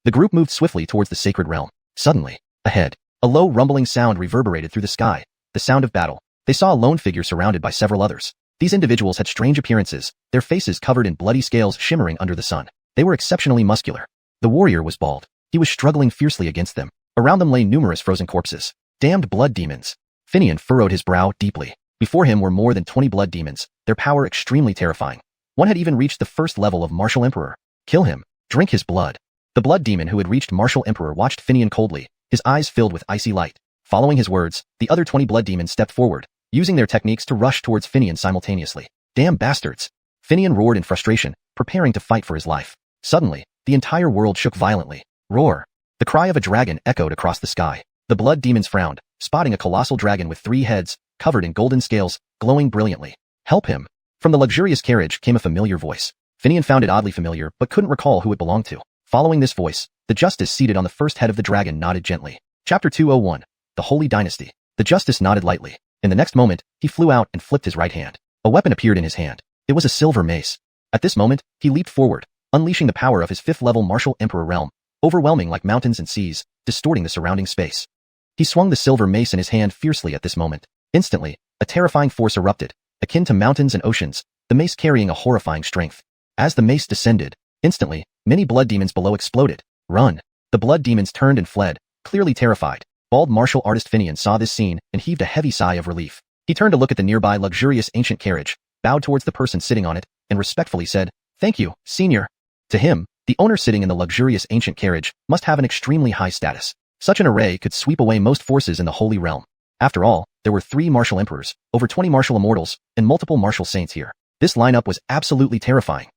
The group moved swiftly towards the Sacred Realm. Suddenly, ahead, a low rumbling sound reverberated through the sky, the sound of battle. They saw a lone figure surrounded by several others. These individuals had strange appearances, their faces covered in bloody scales shimmering under the sun. They were exceptionally muscular. The warrior was bald. He was struggling fiercely against them. Around them lay numerous frozen corpses. Damned blood demons. Finian furrowed his brow deeply. Before him were more than 20 blood demons, their power extremely terrifying. One had even reached the first level of Martial Emperor. Kill him. Drink his blood. The blood demon who had reached Martial Emperor watched Finian coldly, his eyes filled with icy light. Following his words, the other 20 blood demons stepped forward, using their techniques to rush towards Finian simultaneously. Damn bastards! Finian roared in frustration, preparing to fight for his life. Suddenly, the entire world shook violently. Roar! The cry of a dragon echoed across the sky. The blood demons frowned, spotting a colossal dragon with 3 heads, covered in golden scales, glowing brilliantly. Help him! From the luxurious carriage came a familiar voice. Finian found it oddly familiar but couldn't recall who it belonged to. Following this voice, the justice seated on the first head of the dragon nodded gently. Chapter 201. The Holy Dynasty. The justice nodded lightly. In the next moment, he flew out and flipped his right hand. A weapon appeared in his hand. It was a silver mace. At this moment, he leaped forward, unleashing the power of his 5th-level Martial Emperor realm, overwhelming like mountains and seas, distorting the surrounding space. He swung the silver mace in his hand fiercely at this moment. Instantly, a terrifying force erupted, akin to mountains and oceans, the mace carrying a horrifying strength. As the mace descended, instantly, many blood demons below exploded. Run! The blood demons turned and fled, clearly terrified. Bald martial artist Finian saw this scene and heaved a heavy sigh of relief. He turned to look at the nearby luxurious ancient carriage, bowed towards the person sitting on it, and respectfully said, "Thank you, senior." To him, the owner sitting in the luxurious ancient carriage must have an extremely high status. Such an array could sweep away most forces in the Holy Realm. After all, there were 3 martial emperors, over 20 martial immortals, and multiple martial saints here. This lineup was absolutely terrifying.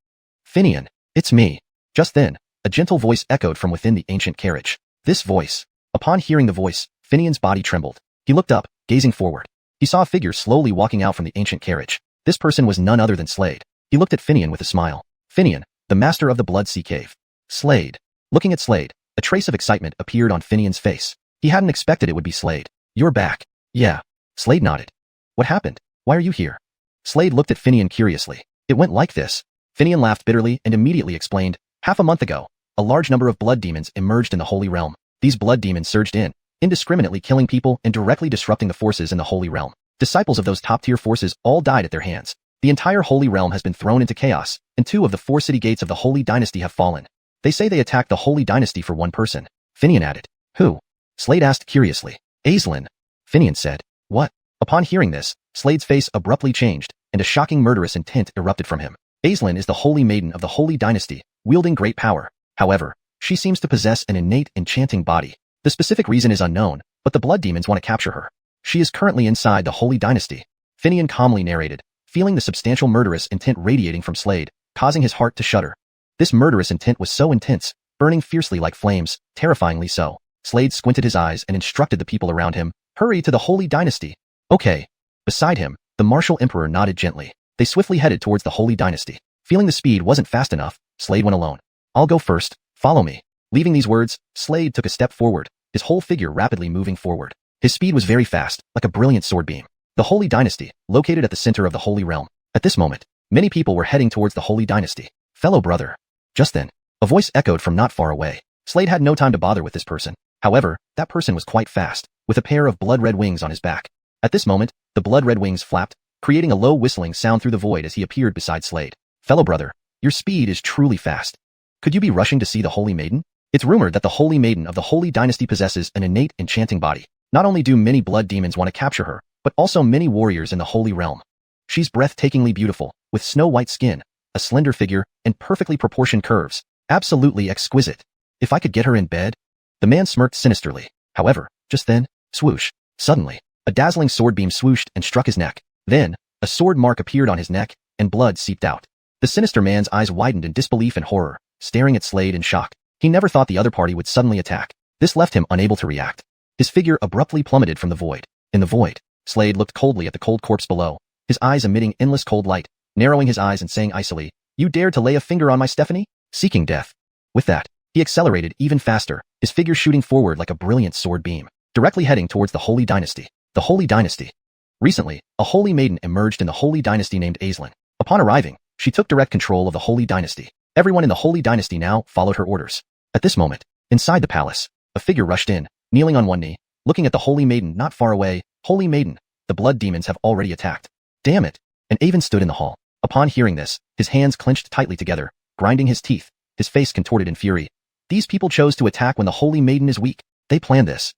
Finian, it's me. Just then, a gentle voice echoed from within the ancient carriage. This voice. Upon hearing the voice, Finian's body trembled. He looked up, gazing forward. He saw a figure slowly walking out from the ancient carriage. This person was none other than Slade. He looked at Finian with a smile. Finian, the master of the Blood Sea Cave. Slade. Looking at Slade, a trace of excitement appeared on Finian's face. He hadn't expected it would be Slade. You're back. Yeah. Slade nodded. What happened? Why are you here? Slade looked at Finian curiously. It went like this. Finian laughed bitterly and immediately explained, half a month ago, a large number of blood demons emerged in the Holy Realm. These blood demons surged in, indiscriminately killing people and directly disrupting the forces in the Holy Realm. Disciples of those top-tier forces all died at their hands. The entire Holy Realm has been thrown into chaos, and 2 of the 4 city gates of the Holy Dynasty have fallen. They say they attacked the Holy Dynasty for one person. Finian added. Who? Slade asked curiously. Aislinn. Finian said. What? Upon hearing this, Slade's face abruptly changed, and a shocking murderous intent erupted from him. Aislinn is the Holy Maiden of the Holy Dynasty, wielding great power. However, she seems to possess an innate enchanting body. The specific reason is unknown, but the blood demons want to capture her. She is currently inside the Holy Dynasty. Finian calmly narrated, feeling the substantial murderous intent radiating from Slade, causing his heart to shudder. This murderous intent was so intense, burning fiercely like flames, terrifyingly so. Slade squinted his eyes and instructed the people around him, hurry to the Holy Dynasty. Okay. Beside him, the martial emperor nodded gently. They swiftly headed towards the Holy Dynasty. Feeling the speed wasn't fast enough, Slade went alone. I'll go first, follow me. Leaving these words, Slade took a step forward, his whole figure rapidly moving forward. His speed was very fast, like a brilliant sword beam. The Holy Dynasty, located at the center of the Holy Realm. At this moment, many people were heading towards the Holy Dynasty. Fellow brother. Just then, a voice echoed from not far away. Slade had no time to bother with this person. However, that person was quite fast, with a pair of blood-red wings on his back. At this moment, the blood-red wings flapped, creating a low whistling sound through the void as he appeared beside Slade. Fellow brother, your speed is truly fast. Could you be rushing to see the Holy Maiden? It's rumored that the Holy Maiden of the Holy Dynasty possesses an innate enchanting body. Not only do many blood demons want to capture her, but also many warriors in the Holy Realm. She's breathtakingly beautiful, with snow-white skin, a slender figure, and perfectly proportioned curves. Absolutely exquisite. If I could get her in bed? The man smirked sinisterly. However, just then, swoosh. Suddenly, a dazzling sword beam swooshed and struck his neck. Then, a sword mark appeared on his neck, and blood seeped out. The sinister man's eyes widened in disbelief and horror, staring at Slade in shock. He never thought the other party would suddenly attack. This left him unable to react. His figure abruptly plummeted from the void. In the void, Slade looked coldly at the cold corpse below, his eyes emitting endless cold light, narrowing his eyes and saying icily, "You dared to lay a finger on my Stephanie?" Seeking death. With that, he accelerated even faster, his figure shooting forward like a brilliant sword beam, directly heading towards the Holy Dynasty. The Holy Dynasty. Recently, a Holy Maiden emerged in the Holy Dynasty named Aislinn. Upon arriving, she took direct control of the Holy Dynasty. Everyone in the Holy Dynasty now followed her orders. At this moment, inside the palace, a figure rushed in, kneeling on one knee, looking at the Holy Maiden not far away. Holy Maiden, the blood demons have already attacked. Damn it. And Avon stood in the hall. Upon hearing this, his hands clenched tightly together, grinding his teeth, his face contorted in fury. These people chose to attack when the Holy Maiden is weak. They planned this.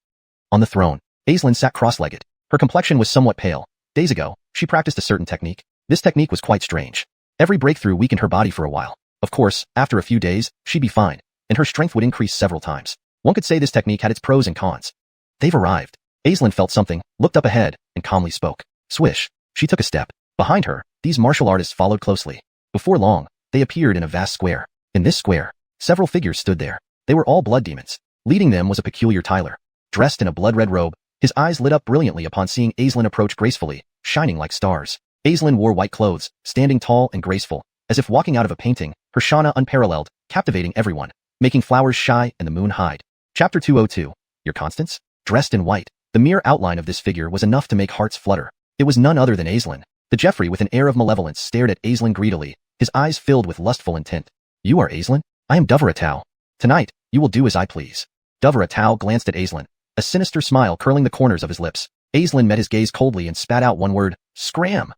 On the throne, Aislinn sat cross-legged. Her complexion was somewhat pale. Days ago, she practiced a certain technique. This technique was quite strange. Every breakthrough weakened her body for a while. Of course, after a few days, she'd be fine, and her strength would increase several times. One could say this technique had its pros and cons. They've arrived. Aislinn felt something, looked up ahead, and calmly spoke. Swish. She took a step. Behind her, these martial artists followed closely. Before long, they appeared in a vast square. In this square, several figures stood there. They were all blood demons. Leading them was a peculiar Tyler. Dressed in a blood-red robe, his eyes lit up brilliantly upon seeing Aislinn approach gracefully, shining like stars. Aislinn wore white clothes, standing tall and graceful, as if walking out of a painting, her shana unparalleled, captivating everyone, making flowers shy and the moon hide. Chapter 202. Your Constance? Dressed in white, the mere outline of this figure was enough to make hearts flutter. It was none other than Aislinn. The Jeffrey with an air of malevolence stared at Aislinn greedily, his eyes filled with lustful intent. You are Aislinn? I am Dovra Tau. Tonight, you will do as I please. Dovra Tau glanced at Aislinn, a sinister smile curling the corners of his lips. Aislinn met his gaze coldly and spat out one word, scram.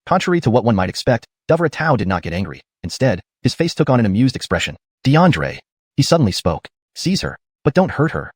Contrary to what one might expect, Dovra Tau did not get angry. Instead, his face took on an amused expression. DeAndre. He suddenly spoke. Seize her, but don't hurt her.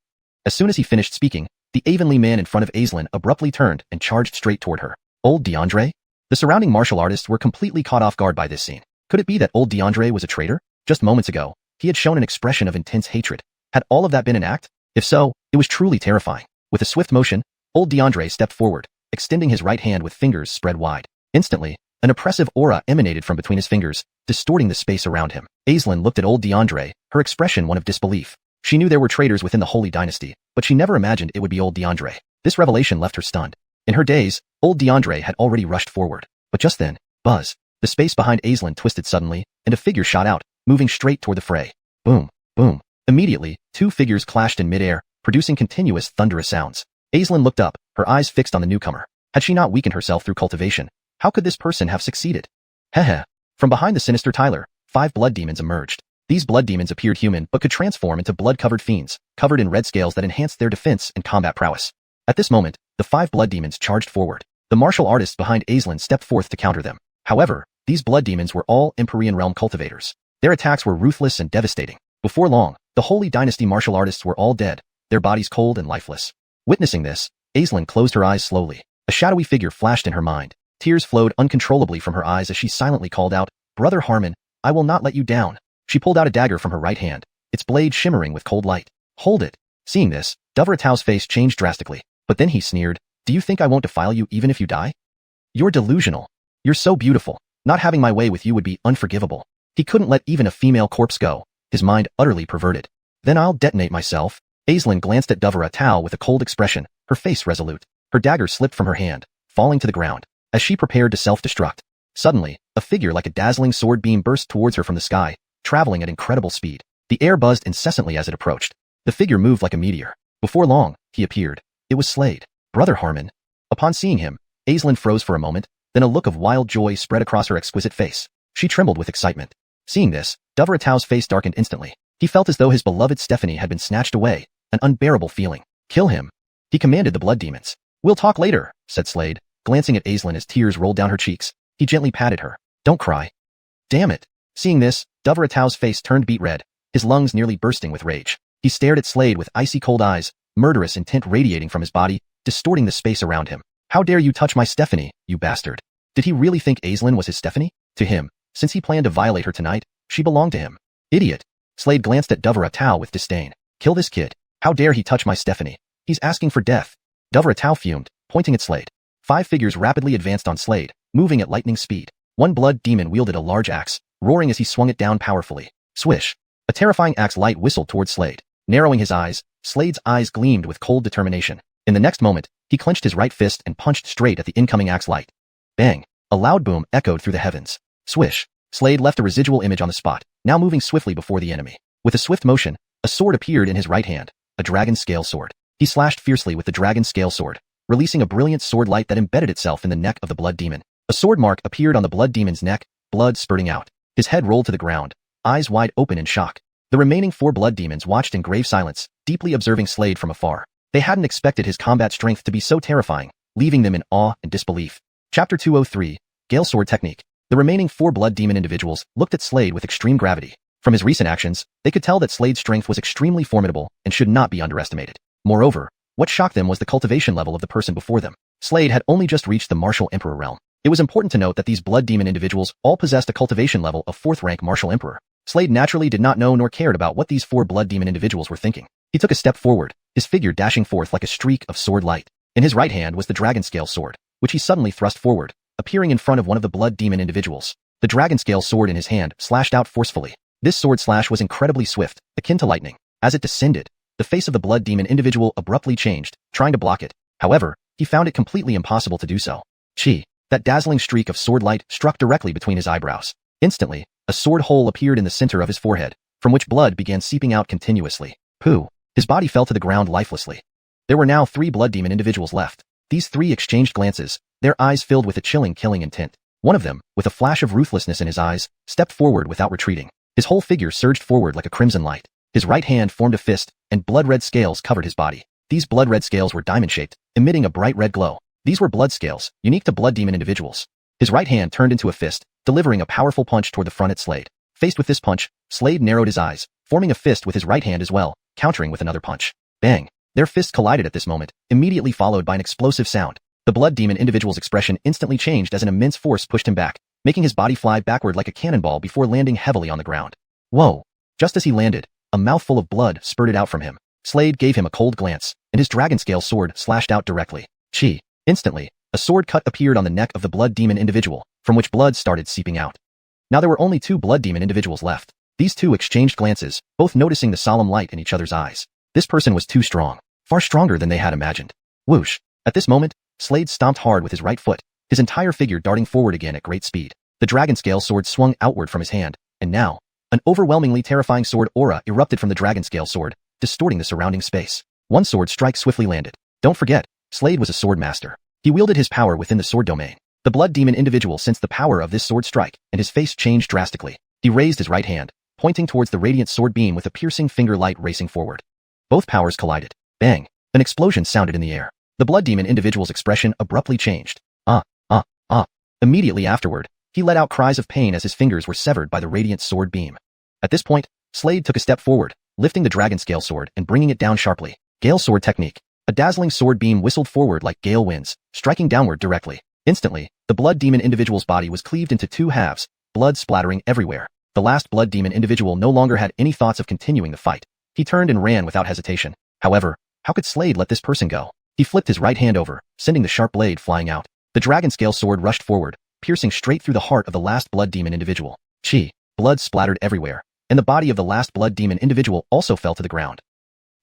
As soon as he finished speaking, the Avonlea man in front of Aislinn abruptly turned and charged straight toward her. Old DeAndre? The surrounding martial artists were completely caught off guard by this scene. Could it be that old DeAndre was a traitor? Just moments ago, he had shown an expression of intense hatred. Had all of that been an act? If so, It was truly terrifying. With a swift motion, old DeAndre stepped forward, extending his right hand with fingers spread wide. Instantly, an oppressive aura emanated from between his fingers, distorting the space around him. Aislinn looked at old DeAndre, her expression one of disbelief. She knew there were traitors within the Holy Dynasty, but she never imagined it would be old DeAndre. This revelation left her stunned. In her daze, old DeAndre had already rushed forward. But just then, buzz. The space behind Aislinn twisted suddenly, and a figure shot out, moving straight toward the fray. Boom, boom. Immediately, two figures clashed in midair, producing continuous thunderous sounds. Aislinn looked up, her eyes fixed on the newcomer. Had she not weakened herself through cultivation? How could this person have succeeded? Heh. From behind the sinister Tyler, 5 blood demons emerged. These blood demons appeared human but could transform into blood-covered fiends, covered in red scales that enhanced their defense and combat prowess. At this moment, the 5 blood demons charged forward. The martial artists behind Aislinn stepped forth to counter them. However, these blood demons were all Empyrean realm cultivators. Their attacks were ruthless and devastating. Before long, the Holy Dynasty martial artists were all dead, their bodies cold and lifeless. Witnessing this, Aislinn closed her eyes slowly. A shadowy figure flashed in her mind. Tears flowed uncontrollably from her eyes as she silently called out, "Brother Harmon, I will not let you down." She pulled out a dagger from her right hand, its blade shimmering with cold light. "Hold it." Seeing this, Dovratau's face changed drastically, but then he sneered, "Do you think I won't defile you even if you die? You're delusional. You're so beautiful. Not having my way with you would be unforgivable." He couldn't let even a female corpse go, his mind utterly perverted. "Then I'll detonate myself." Aislinn glanced at Dovratau with a cold expression, her face resolute. Her dagger slipped from her hand, falling to the ground. As she prepared to self-destruct, suddenly, a figure like a dazzling sword beam burst towards her from the sky, traveling at incredible speed. The air buzzed incessantly as it approached. The figure moved like a meteor. Before long, he appeared. It was Slade. "Brother Harmon." Upon seeing him, Aislinn froze for a moment, then a look of wild joy spread across her exquisite face. She trembled with excitement. Seeing this, Dovratau's face darkened instantly. He felt as though his beloved Stephanie had been snatched away, an unbearable feeling. "Kill him," he commanded the blood demons. "We'll talk later," said Slade, glancing at Aislinn as tears rolled down her cheeks. He gently patted her. "Don't cry." "Damn it." Seeing this, Dovratau's face turned beet red, his lungs nearly bursting with rage. He stared at Slade with icy cold eyes, murderous intent radiating from his body, distorting the space around him. "How dare you touch my Stephanie, you bastard." Did he really think Aislinn was his Stephanie? To him, since he planned to violate her tonight, she belonged to him. Idiot. Slade glanced at Dovratau with disdain. "Kill this kid. How dare he touch my Stephanie? He's asking for death." Dovratau fumed, pointing at Slade. 5 figures rapidly advanced on Slade, moving at lightning speed. One blood demon wielded a large axe, roaring as he swung it down powerfully. Swish. A terrifying axe light whistled toward Slade. Narrowing his eyes, Slade's eyes gleamed with cold determination. In the next moment, he clenched his right fist and punched straight at the incoming axe light. Bang. A loud boom echoed through the heavens. Swish. Slade left a residual image on the spot, now moving swiftly before the enemy. With a swift motion, a sword appeared in his right hand, a dragon scale sword. He slashed fiercely with the dragon scale sword, releasing a brilliant sword light that embedded itself in the neck of the blood demon. A sword mark appeared on the blood demon's neck, blood spurting out. His head rolled to the ground, eyes wide open in shock. The remaining 4 blood demons watched in grave silence, deeply observing Slade from afar. They hadn't expected his combat strength to be so terrifying, leaving them in awe and disbelief. Chapter 203, Gale Sword Technique. The remaining 4 blood demon individuals looked at Slade with extreme gravity. From his recent actions, they could tell that Slade's strength was extremely formidable and should not be underestimated. Moreover, what shocked them was the cultivation level of the person before them. Slade had only just reached the martial emperor realm. It was important to note that these blood demon individuals all possessed a cultivation level of 4th rank martial emperor. Slade naturally did not know nor cared about what these 4 blood demon individuals were thinking. He took a step forward, his figure dashing forth like a streak of sword light. In his right hand was the dragon scale sword, which he suddenly thrust forward, appearing in front of one of the blood demon individuals. The dragon scale sword in his hand slashed out forcefully. This sword slash was incredibly swift, akin to lightning. As it descended, the face of the blood demon individual abruptly changed, trying to block it. However, he found it completely impossible to do so. Chi. That dazzling streak of sword light struck directly between his eyebrows. Instantly, a sword hole appeared in the center of his forehead, from which blood began seeping out continuously. Pooh. His body fell to the ground lifelessly. There were now 3 blood demon individuals left. These 3 exchanged glances, their eyes filled with a chilling killing intent. One of them, with a flash of ruthlessness in his eyes, stepped forward without retreating. His whole figure surged forward like a crimson light. His right hand formed a fist, and blood-red scales covered his body. These blood-red scales were diamond-shaped, emitting a bright red glow. These were blood scales, unique to blood demon individuals. His right hand turned into a fist, delivering a powerful punch toward the front at Slade. Faced with this punch, Slade narrowed his eyes, forming a fist with his right hand as well, countering with another punch. Bang! Their fists collided at this moment, immediately followed by an explosive sound. The blood demon individual's expression instantly changed as an immense force pushed him back, making his body fly backward like a cannonball before landing heavily on the ground. Whoa! Just as he landed, a mouthful of blood spurted out from him. Slade gave him a cold glance, and his dragon scale sword slashed out directly. Chi. Instantly, a sword cut appeared on the neck of the blood demon individual, from which blood started seeping out. Now there were only 2 blood demon individuals left. These 2 exchanged glances, both noticing the solemn light in each other's eyes. This person was too strong, far stronger than they had imagined. Whoosh. At this moment, Slade stomped hard with his right foot, his entire figure darting forward again at great speed. The dragon scale sword swung outward from his hand, and now, an overwhelmingly terrifying sword aura erupted from the dragon scale sword, distorting the surrounding space. One sword strike swiftly landed. Don't forget, Slade was a sword master. He wielded his power within the sword domain. The blood demon individual sensed the power of this sword strike, and his face changed drastically. He raised his right hand, pointing towards the radiant sword beam with a piercing finger light racing forward. Both powers collided. Bang! An explosion sounded in the air. The blood demon individual's expression abruptly changed. Immediately afterward, he let out cries of pain as his fingers were severed by the radiant sword beam. At this point, Slade took a step forward, lifting the dragon scale sword and bringing it down sharply. Gale sword technique. A dazzling sword beam whistled forward like gale winds, striking downward directly. Instantly, the blood demon individual's body was cleaved into 2 halves, blood splattering everywhere. The last blood demon individual no longer had any thoughts of continuing the fight. He turned and ran without hesitation. However, how could Slade let this person go? He flipped his right hand over, sending the sharp blade flying out. The dragon scale sword rushed forward, piercing straight through the heart of the last blood demon individual. Chi. Blood splattered everywhere, and the body of the last blood demon individual also fell to the ground.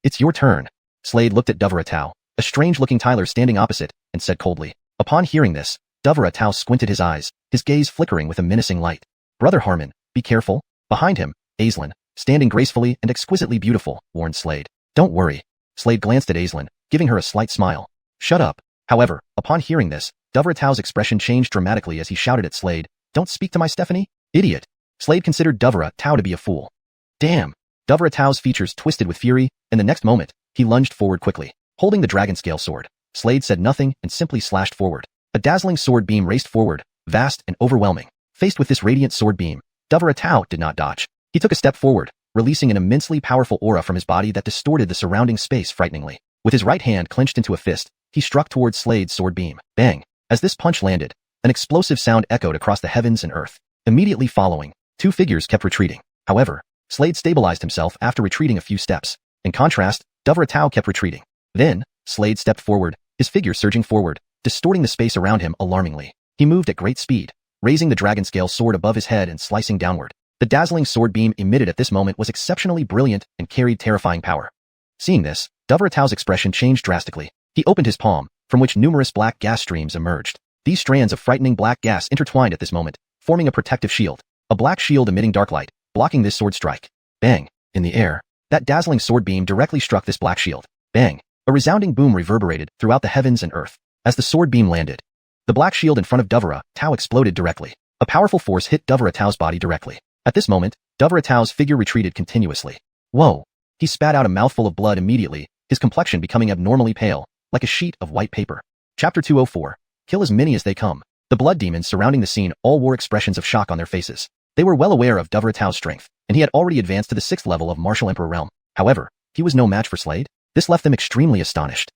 It's your turn. Slade looked at Duveratau, a strange-looking Tyler standing opposite, and said coldly. Upon hearing this, Duveratau squinted his eyes, his gaze flickering with a menacing light. Brother Harmon, be careful. Behind him, Aislinn, standing gracefully and exquisitely beautiful, warned Slade. Don't worry. Slade glanced at Aislinn, giving her a slight smile. Shut up. However, upon hearing this, Duveratau's expression changed dramatically as he shouted at Slade. Don't speak to my Stephanie? Idiot. Slade considered Duveratau to be a fool. Damn. Duveratau's features twisted with fury, and the next moment, he lunged forward quickly. Holding the dragon scale sword, Slade said nothing and simply slashed forward. A dazzling sword beam raced forward, vast and overwhelming. Faced with this radiant sword beam, Duveratau did not dodge. He took a step forward, releasing an immensely powerful aura from his body that distorted the surrounding space frighteningly. With his right hand clenched into a fist, he struck towards Slade's sword beam. Bang! As this punch landed, an explosive sound echoed across the heavens and earth. Immediately following, 2 figures kept retreating. However, Slade stabilized himself after retreating a few steps. In contrast, Duveratau kept retreating. Then, Slade stepped forward, his figure surging forward, distorting the space around him alarmingly. He moved at great speed, raising the dragon scale sword above his head and slicing downward. The dazzling sword beam emitted at this moment was exceptionally brilliant and carried terrifying power. Seeing this, Duveratau's expression changed drastically. He opened his palm, from which numerous black gas streams emerged. These strands of frightening black gas intertwined at this moment, forming a protective shield. A black shield emitting dark light, blocking this sword strike. Bang! In the air, that dazzling sword beam directly struck this black shield. Bang! A resounding boom reverberated throughout the heavens and earth. As the sword beam landed, the black shield in front of Duveratau exploded directly. A powerful force hit Duveratau's body directly. At this moment, Duveratau's figure retreated continuously. Whoa! He spat out a mouthful of blood immediately, his complexion becoming abnormally pale, like a sheet of white paper. Chapter 204. Kill as many as they come. The blood demons surrounding the scene all wore expressions of shock on their faces. They were well aware of Duveratau's strength, and he had already advanced to the 6th level of Martial Emperor Realm. However, he was no match for Slade. This left them extremely astonished.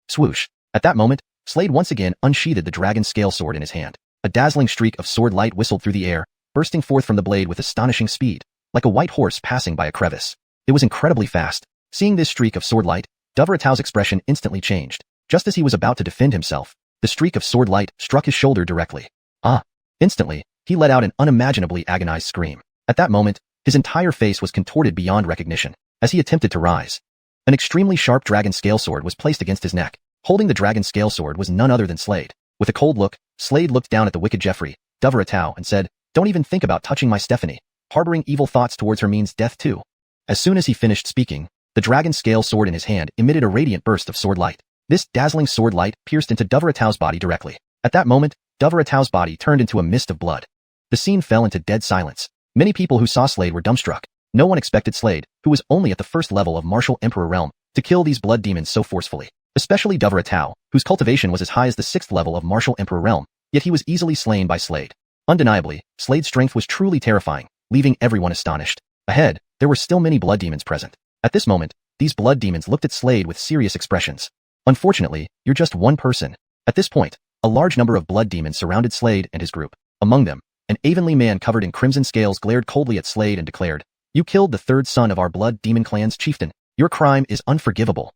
Swoosh. At that moment, Slade once again unsheathed the dragon scale sword in his hand. A dazzling streak of sword light whistled through the air, bursting forth from the blade with astonishing speed, like a white horse passing by a crevice. It was incredibly fast. Seeing this streak of sword light, Duveratau's expression instantly changed. Just as he was about to defend himself, the streak of sword light struck his shoulder directly. Ah! Instantly, he let out an unimaginably agonized scream. At that moment, his entire face was contorted beyond recognition, as he attempted to rise. An extremely sharp dragon scale sword was placed against his neck. Holding the dragon scale sword was none other than Slade. With a cold look, Slade looked down at the wicked Jeffrey, Duveratau, and said, "Don't even think about touching my Stephanie. Harboring evil thoughts towards her means death too." As soon as he finished speaking, the dragon scale sword in his hand emitted a radiant burst of sword light. This dazzling sword light pierced into Duveratau's body directly. At that moment, Duveratau's body turned into a mist of blood. The scene fell into dead silence. Many people who saw Slade were dumbstruck. No one expected Slade, who was only at the 1st level of Martial Emperor Realm, to kill these blood demons so forcefully. Especially Duveratau, whose cultivation was as high as the 6th level of Martial Emperor Realm, yet he was easily slain by Slade. Undeniably, Slade's strength was truly terrifying, leaving everyone astonished. Ahead, there were still many blood demons present. At this moment, these blood demons looked at Slade with serious expressions. "Unfortunately, you're just one person." At this point, a large number of blood demons surrounded Slade and his group. Among them, an Avonlea man covered in crimson scales glared coldly at Slade and declared, "You killed the 3rd son of our blood demon clan's chieftain. Your crime is unforgivable.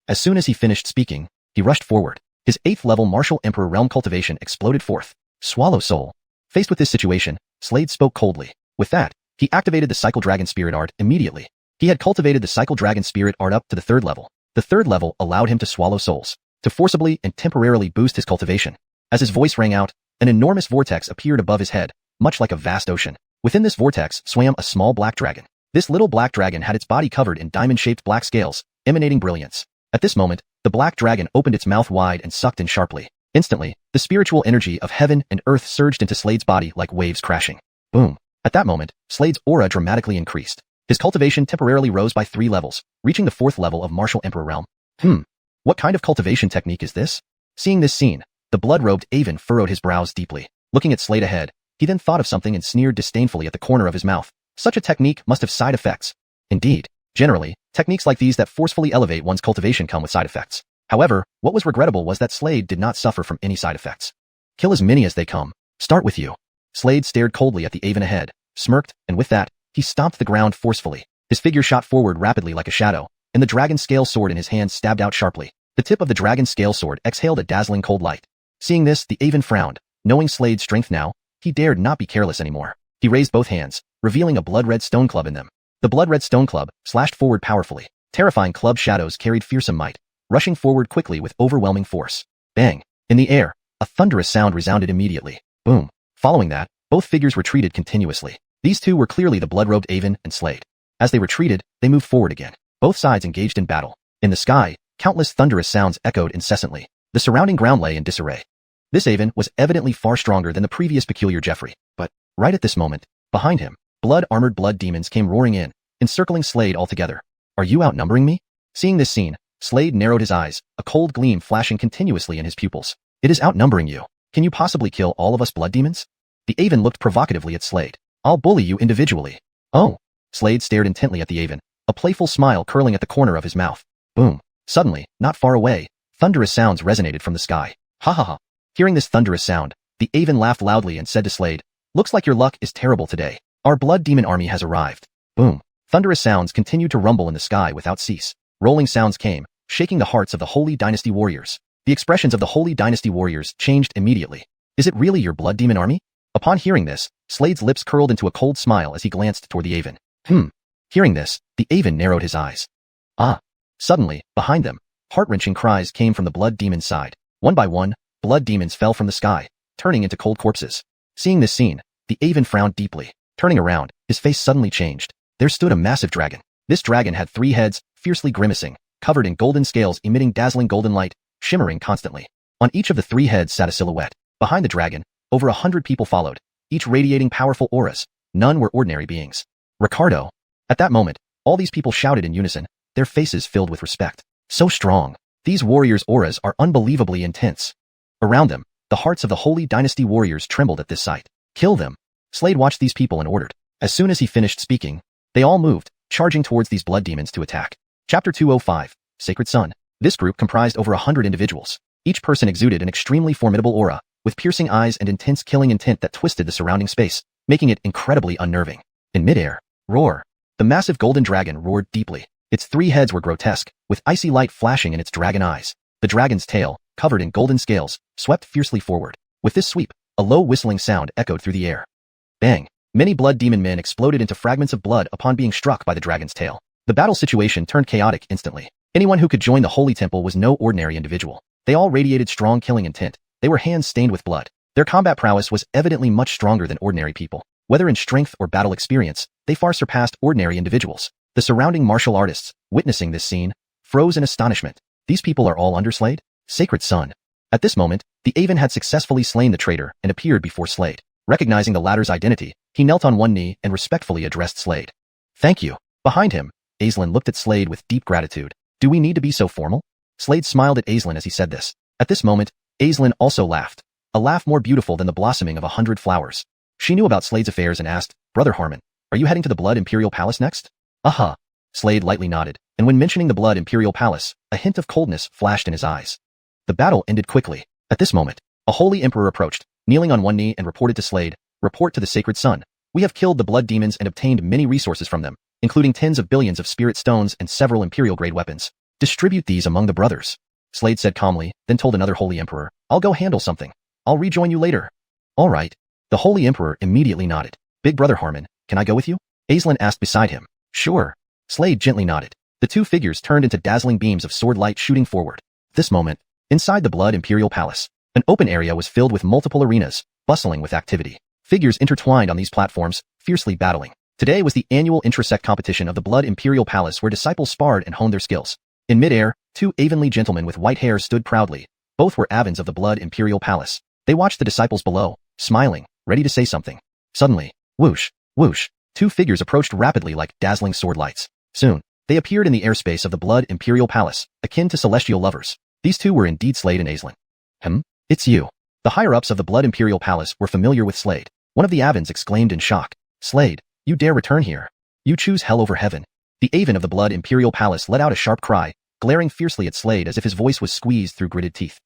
As soon as he finished speaking, he rushed forward. His 8th level Martial Emperor realm cultivation exploded forth. Swallow soul. Faced with this situation, Slade spoke coldly. With that, he activated the Cycle Dragon Spirit Art immediately. He had cultivated the Cycle Dragon Spirit Art up to the 3rd level. The 3rd level allowed him to swallow souls, to forcibly and temporarily boost his cultivation. As his voice rang out, an enormous vortex appeared above his head, much like a vast ocean. Within this vortex swam a small black dragon. This little black dragon had its body covered in diamond-shaped black scales, emanating brilliance. At this moment, the black dragon opened its mouth wide and sucked in sharply. Instantly, the spiritual energy of heaven and earth surged into Slade's body like waves crashing. Boom. At that moment, Slade's aura dramatically increased. His cultivation temporarily rose by 3 levels, reaching the 4th level of Martial Emperor realm. What kind of cultivation technique is this? Seeing this scene, the blood-robed Avon furrowed his brows deeply. Looking at Slade ahead, he then thought of something and sneered disdainfully at the corner of his mouth. Such a technique must have side effects. Indeed, generally, techniques like these that forcefully elevate one's cultivation come with side effects. However, what was regrettable was that Slade did not suffer from any side effects. Kill as many as they come. Start with you. Slade stared coldly at the Avon ahead, smirked, and with that, he stomped the ground forcefully. His figure shot forward rapidly like a shadow, and the dragon scale sword in his hand stabbed out sharply. The tip of the dragon scale sword exhaled a dazzling cold light. Seeing this, the Avon frowned. Knowing Slade's strength now, he dared not be careless anymore. He raised both hands, revealing a blood-red stone club in them. The blood-red stone club slashed forward powerfully. Terrifying club shadows carried fearsome might, rushing forward quickly with overwhelming force. Bang! In the air, a thunderous sound resounded immediately. Boom! Following that, both figures retreated continuously. These two were clearly the blood-robed Avon and Slade. As they retreated, they moved forward again. Both sides engaged in battle. In the sky, countless thunderous sounds echoed incessantly. The surrounding ground lay in disarray. This Avon was evidently far stronger than the previous peculiar Jeffrey, but right at this moment, behind him, blood-armored blood demons came roaring in, encircling Slade altogether. Are you outnumbering me? Seeing this scene, Slade narrowed his eyes, a cold gleam flashing continuously in his pupils. It is outnumbering you. Can you possibly kill all of us blood demons? The Avon looked provocatively at Slade. I'll bully you individually. Oh. Slade stared intently at the Avon, a playful smile curling at the corner of his mouth. Boom. Suddenly, not far away, thunderous sounds resonated from the sky. Ha ha ha. Hearing this thunderous sound, the Avon laughed loudly and said to Slade, looks like your luck is terrible today. Our blood demon army has arrived. Boom. Thunderous sounds continued to rumble in the sky without cease. Rolling sounds came, shaking the hearts of the Holy Dynasty warriors. The expressions of the Holy Dynasty warriors changed immediately. Is it really your blood demon army? Upon hearing this, Slade's lips curled into a cold smile as he glanced toward the Avon. Hearing this, the Avon narrowed his eyes. Ah. Suddenly, behind them, heart-wrenching cries came from the blood demon's side. One by one, blood demons fell from the sky, turning into cold corpses. Seeing this scene, the Avon frowned deeply. Turning around, his face suddenly changed. There stood a massive dragon. This dragon had 3 heads, fiercely grimacing, covered in golden scales emitting dazzling golden light, shimmering constantly. On each of the 3 heads sat a silhouette. Behind the dragon, over 100 people followed, each radiating powerful auras. None were ordinary beings. Ricardo. At that moment, all these people shouted in unison, their faces filled with respect. So strong. These warriors' auras are unbelievably intense. Around them, the hearts of the Holy Dynasty warriors trembled at this sight. Kill them. Slade watched these people and ordered. As soon as he finished speaking, they all moved, charging towards these blood demons to attack. Chapter 205, Sacred Sun. This group comprised over 100 individuals. Each person exuded an extremely formidable aura, with piercing eyes and intense killing intent that twisted the surrounding space, making it incredibly unnerving. In midair, roar. The massive golden dragon roared deeply. Its 3 heads were grotesque, with icy light flashing in its dragon eyes. The dragon's tail, covered in golden scales, swept fiercely forward. With this sweep, a low whistling sound echoed through the air. Bang! Many blood demon men exploded into fragments of blood upon being struck by the dragon's tail. The battle situation turned chaotic instantly. Anyone who could join the Holy Temple was no ordinary individual. They all radiated strong killing intent. They were hands stained with blood. Their combat prowess was evidently much stronger than ordinary people. Whether in strength or battle experience, they far surpassed ordinary individuals. The surrounding martial artists, witnessing this scene, froze in astonishment. These people are all under Slade? Sacred Sun. At this moment, the Avon had successfully slain the traitor and appeared before Slade. Recognizing the latter's identity, he knelt on one knee and respectfully addressed Slade. Thank you. Behind him, Aislinn looked at Slade with deep gratitude. Do we need to be so formal? Slade smiled at Aislinn as he said this. At this moment, Aislinn also laughed. A laugh more beautiful than the blossoming of 100 flowers. She knew about Slade's affairs and asked, Brother Harmon, are you heading to the Blood Imperial Palace next? Uh-huh. Slade lightly nodded, and when mentioning the Blood Imperial Palace, a hint of coldness flashed in his eyes. The battle ended quickly. At this moment, a holy emperor approached, kneeling on one knee and reported to Slade, report to the Sacred Sun. We have killed the blood demons and obtained many resources from them. including tens of billions of spirit stones and several imperial-grade weapons. Distribute these among the brothers. Slade said calmly, then told another Holy Emperor, I'll go handle something. I'll rejoin you later. All right. The Holy Emperor immediately nodded. Big Brother Harmon, can I go with you? Aislinn asked beside him. Sure. Slade gently nodded. The two figures turned into dazzling beams of sword light shooting forward. This moment, inside the Blood Imperial Palace, an open area was filled with multiple arenas, bustling with activity. Figures intertwined on these platforms, fiercely battling. Today was the annual intrasect competition of the Blood Imperial Palace where disciples sparred and honed their skills. In midair, two Avonlea gentlemen with white hair stood proudly. Both were Avons of the Blood Imperial Palace. They watched the disciples below, smiling, ready to say something. Suddenly, whoosh, whoosh, two figures approached rapidly like dazzling sword lights. Soon, they appeared in the airspace of the Blood Imperial Palace, akin to celestial lovers. These two were indeed Slade and Aislinn. It's you. The higher-ups of the Blood Imperial Palace were familiar with Slade. One of the Avons exclaimed in shock. Slade, you dare return here? You choose hell over heaven. The Avon of the Blood Imperial Palace let out a sharp cry, glaring fiercely at Slade as if his voice was squeezed through gritted teeth.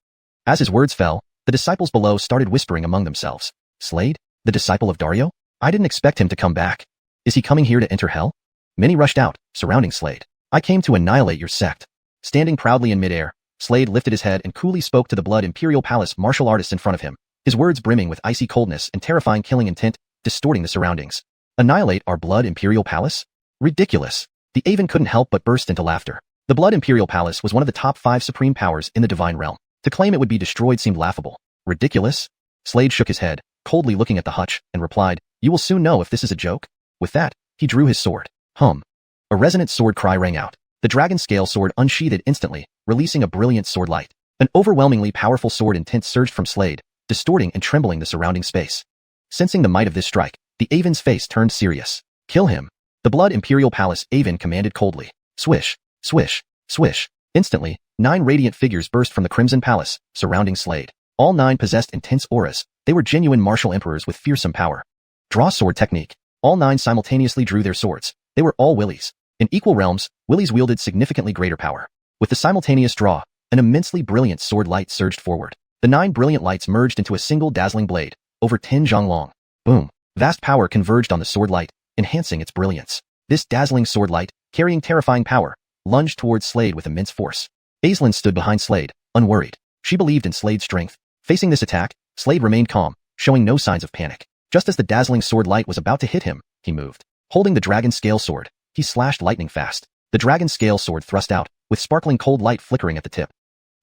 As his words fell, the disciples below started whispering among themselves. Slade? The disciple of Dario? I didn't expect him to come back. Is he coming here to enter hell? Many rushed out, surrounding Slade. I came to annihilate your sect. Standing proudly in midair, Slade lifted his head and coolly spoke to the Blood Imperial Palace martial artists in front of him, his words brimming with icy coldness and terrifying killing intent, distorting the surroundings. Annihilate our Blood Imperial Palace? Ridiculous. The Avon couldn't help but burst into laughter. The Blood Imperial Palace was one of the top 5 supreme powers in the divine realm. To claim it would be destroyed seemed laughable. Ridiculous? Slade shook his head, coldly looking at the hutch, and replied, You will soon know if this is a joke. With that, he drew his sword. A resonant sword cry rang out. The dragon scale sword unsheathed instantly, releasing a brilliant sword light. An overwhelmingly powerful sword intent surged from Slade, distorting and trembling the surrounding space. Sensing the might of this strike, the Avon's face turned serious. Kill him. The Blood Imperial Palace Avon commanded coldly. Swish, swish, swish. Instantly, 9 radiant figures burst from the Crimson Palace, surrounding Slade. All 9 possessed intense auras. They were genuine martial emperors with fearsome power. Draw sword technique. All 9 simultaneously drew their swords. They were all willies. In equal realms, willies wielded significantly greater power. With the simultaneous draw, an immensely brilliant sword light surged forward. The 9 brilliant lights merged into a single dazzling blade, over 10 zhang long. Boom. Vast power converged on the sword light, enhancing its brilliance. This dazzling sword light, carrying terrifying power, lunged towards Slade with immense force. Aislinn stood behind Slade, unworried. She believed in Slade's strength. Facing this attack, Slade remained calm, showing no signs of panic. Just as the dazzling sword light was about to hit him, he moved. Holding the dragon scale sword, he slashed lightning fast. The dragon scale sword thrust out, with sparkling cold light flickering at the tip.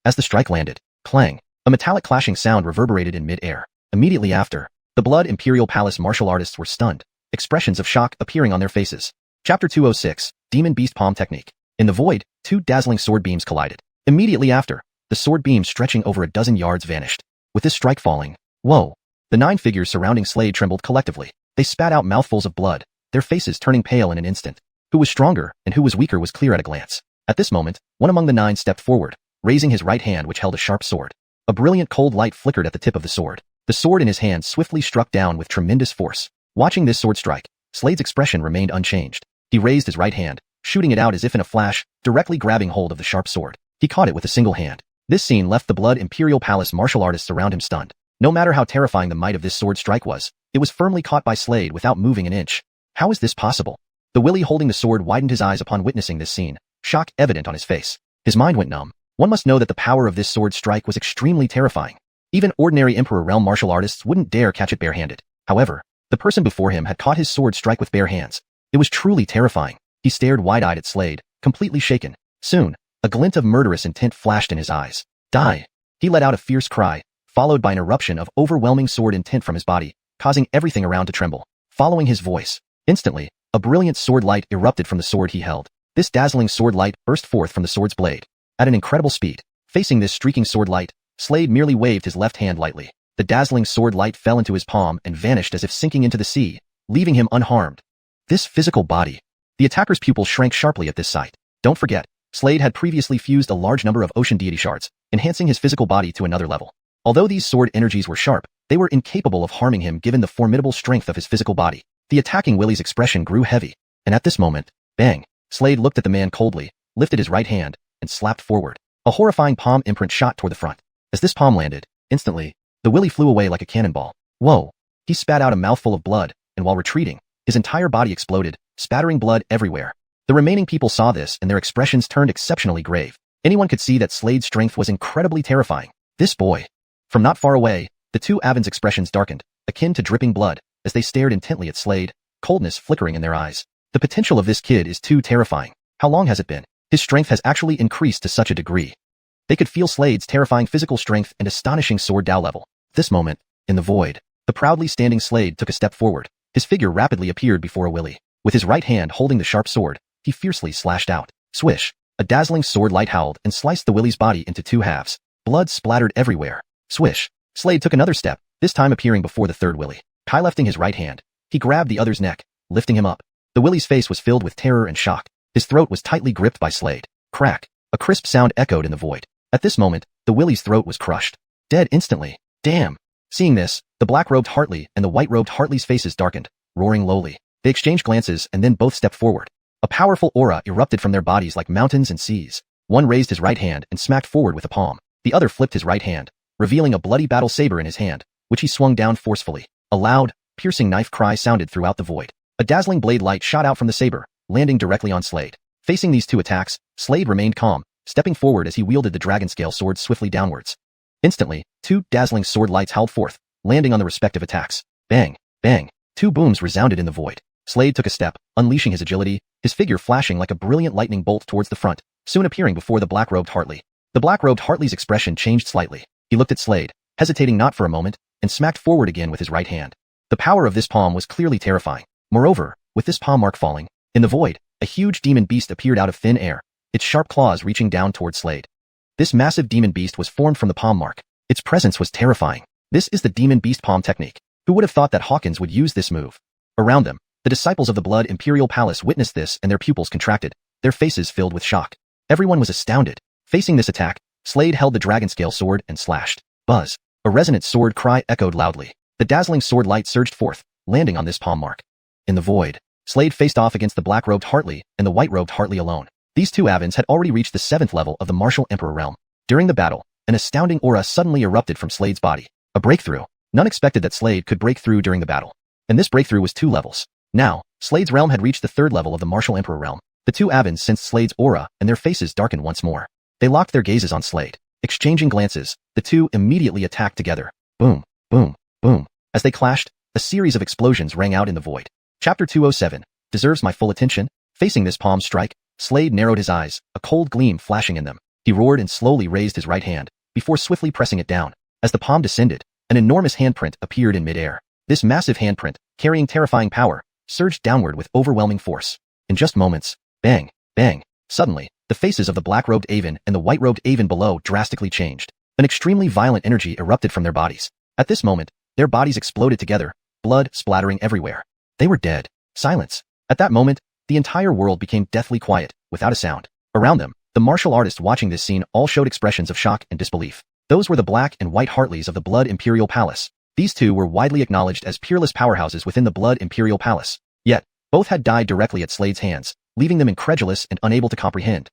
As the strike landed, clang, a metallic clashing sound reverberated in mid-air. Immediately after, the Blood Imperial Palace martial artists were stunned, expressions of shock appearing on their faces. Chapter 206, Demon Beast Palm Technique. In the void, 2 dazzling sword beams collided. Immediately after, the sword beams stretching over a dozen yards vanished. With this strike falling, whoa! The 9 figures surrounding Slade trembled collectively. They spat out mouthfuls of blood, their faces turning pale in an instant. Who was stronger and who was weaker was clear at a glance. At this moment, one among the 9 stepped forward, raising his right hand which held a sharp sword. A brilliant cold light flickered at the tip of the sword. The sword in his hand swiftly struck down with tremendous force. Watching this sword strike, Slade's expression remained unchanged. He raised his right hand, shooting it out as if in a flash, directly grabbing hold of the sharp sword. He caught it with a single hand. This scene left the Blood Imperial Palace martial artists around him stunned. No matter how terrifying the might of this sword strike was, it was firmly caught by Slade without moving an inch. How is this possible? The willy holding the sword widened his eyes upon witnessing this scene, shock evident on his face. His mind went numb. One must know that the power of this sword strike was extremely terrifying. Even ordinary Emperor Realm martial artists wouldn't dare catch it barehanded. However, the person before him had caught his sword strike with bare hands. It was truly terrifying. He stared wide-eyed at Slade, completely shaken. Soon, a glint of murderous intent flashed in his eyes. Die! He let out a fierce cry, followed by an eruption of overwhelming sword intent from his body, causing everything around to tremble. Following his voice, instantly, a brilliant sword light erupted from the sword he held. This dazzling sword light burst forth from the sword's blade. At an incredible speed, facing this streaking sword light, Slade merely waved his left hand lightly. The dazzling sword light fell into his palm and vanished as if sinking into the sea, leaving him unharmed. This physical body. The attacker's pupil shrank sharply at this sight. Don't forget, Slade had previously fused a large number of ocean deity shards, enhancing his physical body to another level. Although these sword energies were sharp, they were incapable of harming him given the formidable strength of his physical body. The attacking Willie's expression grew heavy, and at this moment, bang, Slade looked at the man coldly, lifted his right hand, and slapped forward. A horrifying palm imprint shot toward the front. As this palm landed, instantly, the Willie flew away like a cannonball. Whoa! He spat out a mouthful of blood, and while retreating, His entire body exploded, spattering blood everywhere. The remaining people saw this and their expressions turned exceptionally grave. Anyone could see that Slade's strength was incredibly terrifying. This boy. From not far away, the two Avens' expressions darkened, akin to dripping blood, as they stared intently at Slade, coldness flickering in their eyes. The potential of this kid is too terrifying. How long has it been? His strength has actually increased to such a degree. They could feel Slade's terrifying physical strength and astonishing sword Dao level. This moment, in the void, the proudly standing Slade took a step forward. His figure rapidly appeared before a Willy. With his right hand holding the sharp sword, he fiercely slashed out. Swish! A dazzling sword light howled and sliced the Willy's body into two halves. Blood splattered everywhere. Swish! Slade took another step, this time appearing before the third Willy. High-lefting his right hand, he grabbed the other's neck, lifting him up. The Willy's face was filled with terror and shock. His throat was tightly gripped by Slade. Crack! A crisp sound echoed in the void. At this moment, the Willy's throat was crushed. Dead instantly. Damn! Seeing this, the black-robed Hartley and the white-robed Hartley's faces darkened, roaring lowly. They exchanged glances and then both stepped forward. A powerful aura erupted from their bodies like mountains and seas. One raised his right hand and smacked forward with a palm. The other flipped his right hand, revealing a bloody battle saber in his hand, which he swung down forcefully. A loud, piercing knife cry sounded throughout the void. A dazzling blade light shot out from the saber, landing directly on Slade. Facing these two attacks, Slade remained calm, stepping forward as he wielded the dragon-scale sword swiftly downwards. Instantly, two dazzling sword lights howled forth, landing on the respective attacks. Bang! Bang! Two booms resounded in the void. Slade took a step, unleashing his agility, his figure flashing like a brilliant lightning bolt towards the front, soon appearing before the black-robed Hartley. The black-robed Hartley's expression changed slightly. He looked at Slade, hesitating not for a moment, and smacked forward again with his right hand. The power of this palm was clearly terrifying. Moreover, with this palm mark falling, in the void, a huge demon beast appeared out of thin air, its sharp claws reaching down toward Slade. This massive demon beast was formed from the palm mark. Its presence was terrifying. This is the demon beast palm technique. Who would have thought that Hawkins would use this move? Around them, the disciples of the Blood Imperial Palace witnessed this and their pupils contracted, their faces filled with shock. Everyone was astounded. Facing this attack, Slade held the dragon-scale sword and slashed. Buzz! A resonant sword cry echoed loudly. The dazzling sword light surged forth, landing on this palm mark. In the void, Slade faced off against the black-robed Hartley and the white-robed Hartley alone. These two Avens had already reached the 7th level of the Martial Emperor realm. During the battle, an astounding aura suddenly erupted from Slade's body. A breakthrough. None expected that Slade could break through during the battle. And this breakthrough was 2 levels. Now, Slade's realm had reached the 3rd level of the Martial Emperor realm. The two Avens sensed Slade's aura and their faces darkened once more. They locked their gazes on Slade. Exchanging glances, the two immediately attacked together. Boom, boom, boom. As they clashed, a series of explosions rang out in the void. Chapter 207, deserves my full attention? Facing this palm strike, Slade narrowed his eyes, a cold gleam flashing in them. He roared and slowly raised his right hand, before swiftly pressing it down. As the palm descended, an enormous handprint appeared in midair. This massive handprint, carrying terrifying power, surged downward with overwhelming force. In just moments, bang, bang, suddenly, the faces of the black-robed Aven and the white-robed Aven below drastically changed. An extremely violent energy erupted from their bodies. At this moment, their bodies exploded together, blood splattering everywhere. They were dead. Silence. At that moment, the entire world became deathly quiet, without a sound. Around them, the martial artists watching this scene all showed expressions of shock and disbelief. Those were the black and white Hartleys of the Blood Imperial Palace. These two were widely acknowledged as peerless powerhouses within the Blood Imperial Palace. Yet, both had died directly at Slade's hands, leaving them incredulous and unable to comprehend.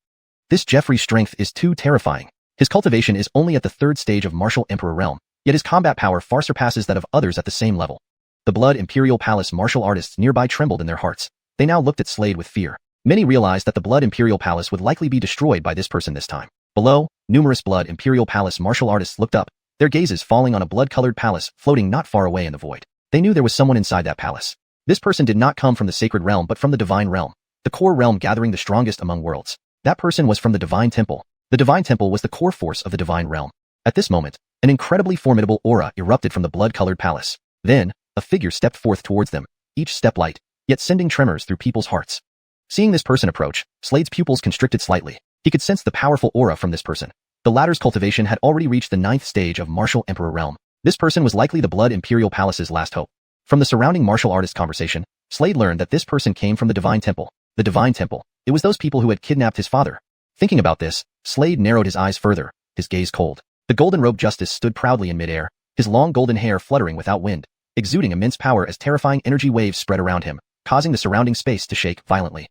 This Jeffrey's strength is too terrifying. His cultivation is only at the 3rd stage of Martial Emperor realm, yet his combat power far surpasses that of others at the same level. The Blood Imperial Palace martial artists nearby trembled in their hearts. They now looked at Slade with fear. Many realized that the Blood Imperial Palace would likely be destroyed by this person this time. Below, numerous Blood Imperial Palace martial artists looked up, their gazes falling on a blood-colored palace floating not far away in the void. They knew there was someone inside that palace. This person did not come from the sacred realm but from the divine realm, the core realm gathering the strongest among worlds. That person was from the Divine Temple. The Divine Temple was the core force of the divine realm. At this moment, an incredibly formidable aura erupted from the blood-colored palace. Then, a figure stepped forth towards them, each step light, yet sending tremors through people's hearts. Seeing this person approach, Slade's pupils constricted slightly. He could sense the powerful aura from this person. The latter's cultivation had already reached the 9th stage of Martial Emperor realm. This person was likely the Blood Imperial Palace's last hope. From the surrounding martial artist conversation, Slade learned that this person came from the Divine Temple. The Divine Temple. It was those people who had kidnapped his father. Thinking about this, Slade narrowed his eyes further, his gaze cold. The golden-robed Justice stood proudly in midair, his long golden hair fluttering without wind, exuding immense power as terrifying energy waves spread around him, causing the surrounding space to shake violently.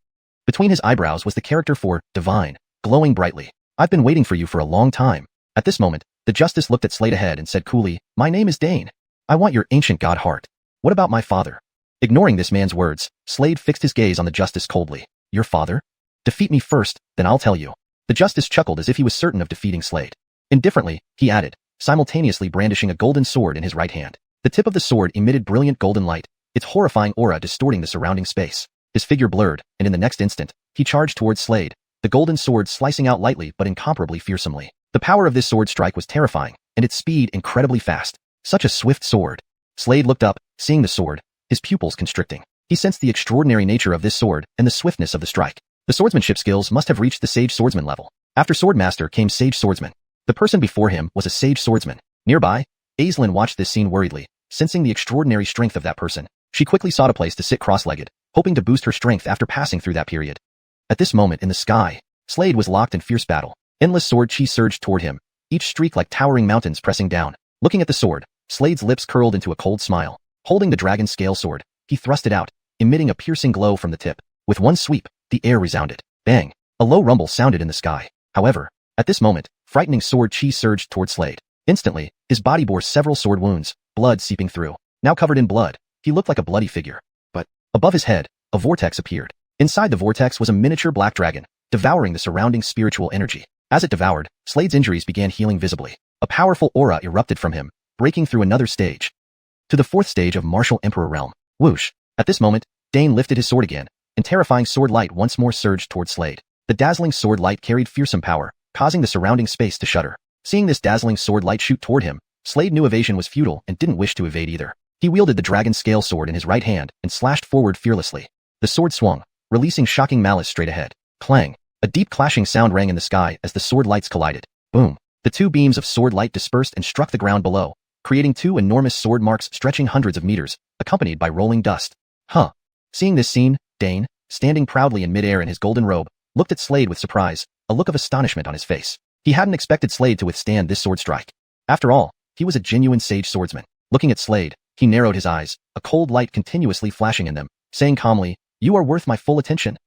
Between his eyebrows was the character for Divine, glowing brightly. I've been waiting for you for a long time. At this moment, the Justice looked at Slade ahead and said coolly, My name is Dane. I want your ancient god heart. What about my father? Ignoring this man's words, Slade fixed his gaze on the justice coldly. Your father? Defeat me first, then I'll tell you. The justice chuckled as if he was certain of defeating Slade. Indifferently, he added, simultaneously brandishing a golden sword in his right hand. The tip of the sword emitted brilliant golden light, its horrifying aura distorting the surrounding space. His figure blurred, and in the next instant, he charged towards Slade, the golden sword slicing out lightly but incomparably fearsomely. The power of this sword strike was terrifying, and its speed incredibly fast. Such a swift sword. Slade looked up, seeing the sword, his pupils constricting. He sensed the extraordinary nature of this sword and the swiftness of the strike. The swordsmanship skills must have reached the Sage Swordsman level. After Swordmaster came Sage Swordsman. The person before him was a Sage Swordsman. Nearby, Aislinn watched this scene worriedly, sensing the extraordinary strength of that person. She quickly sought a place to sit cross-legged, hoping to boost her strength after passing through that period. At this moment in the sky, Slade was locked in fierce battle. Endless sword chi surged toward him, each streak like towering mountains pressing down. Looking at the sword, Slade's lips curled into a cold smile. Holding the dragon scale sword, he thrust it out, emitting a piercing glow from the tip. With one sweep, the air resounded. Bang! A low rumble sounded in the sky. However, at this moment, frightening sword chi surged toward Slade. Instantly, his body bore several sword wounds, blood seeping through. Now covered in blood, he looked like a bloody figure. But, above his head, a vortex appeared. Inside the vortex was a miniature black dragon, devouring the surrounding spiritual energy. As it devoured, Slade's injuries began healing visibly. A powerful aura erupted from him, breaking through another stage. To the fourth stage of Martial Emperor Realm. Whoosh! At this moment, Dane lifted his sword again, and terrifying sword light once more surged toward Slade. The dazzling sword light carried fearsome power, causing the surrounding space to shudder. Seeing this dazzling sword light shoot toward him, Slade knew evasion was futile and didn't wish to evade either. He wielded the dragon scale sword in his right hand and slashed forward fearlessly. The sword swung, releasing shocking malice straight ahead. Clang! A deep clashing sound rang in the sky as the sword lights collided. Boom! The two beams of sword light dispersed and struck the ground below, creating two enormous sword marks stretching hundreds of meters, accompanied by rolling dust. Huh! Seeing this scene, Dane, standing proudly in midair in his golden robe, looked at Slade with surprise, a look of astonishment on his face. He hadn't expected Slade to withstand this sword strike. After all, he was a genuine sage swordsman. Looking at Slade, he narrowed his eyes, a cold light continuously flashing in them, saying calmly, "You are worth my full attention."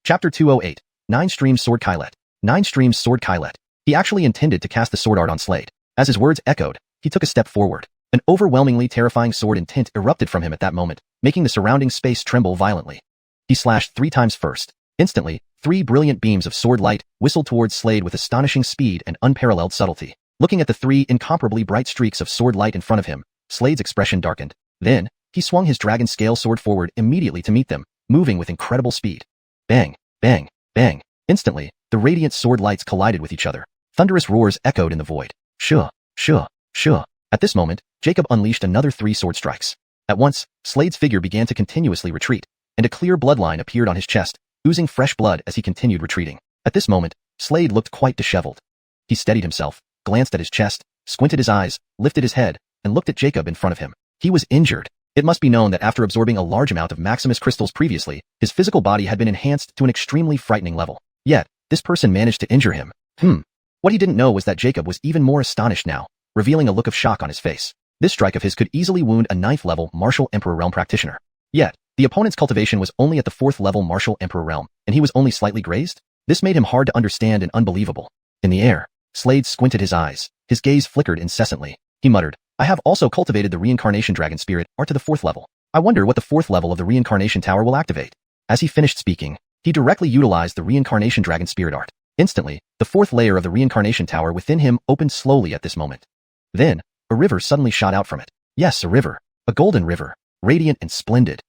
Chapter 208. 9 Streams Sword Kylet. 9 Streams Sword Kylet. He actually intended to cast the sword art on Slade. As his words echoed, he took a step forward. An overwhelmingly terrifying sword intent erupted from him at that moment, making the surrounding space tremble violently. He slashed 3 times first. Instantly, 3 brilliant beams of sword light whistled towards Slade with astonishing speed and unparalleled subtlety. Looking at the 3 incomparably bright streaks of sword light in front of him, Slade's expression darkened. Then, he swung his dragon scale sword forward immediately to meet them, moving with incredible speed. Bang! Bang! Bang! Instantly, the radiant sword lights collided with each other. Thunderous roars echoed in the void. Shua! Shua! Shua! At this moment, Jacob unleashed another 3 sword strikes. At once, Slade's figure began to continuously retreat, and a clear bloodline appeared on his chest, oozing fresh blood as he continued retreating. At this moment, Slade looked quite disheveled. He steadied himself, glanced at his chest, squinted his eyes, lifted his head, and looked at Jacob in front of him. He was injured. It must be known that after absorbing a large amount of Maximus crystals previously, his physical body had been enhanced to an extremely frightening level. Yet, this person managed to injure him. What he didn't know was that Jacob was even more astonished now, revealing a look of shock on his face. This strike of his could easily wound a 9th level Martial Emperor Realm practitioner. Yet, the opponent's cultivation was only at the 4th level Martial Emperor Realm, and he was only slightly grazed? This made him hard to understand and unbelievable. In the air, Slade squinted his eyes, his gaze flickered incessantly. He muttered, "I have also cultivated the reincarnation dragon spirit art to the 4th level. I wonder what the 4th level of the reincarnation tower will activate." As he finished speaking, he directly utilized the reincarnation dragon spirit art. Instantly, the 4th layer of the reincarnation tower within him opened slowly at this moment. Then, a river suddenly shot out from it. Yes, a river. A golden river. Radiant and splendid.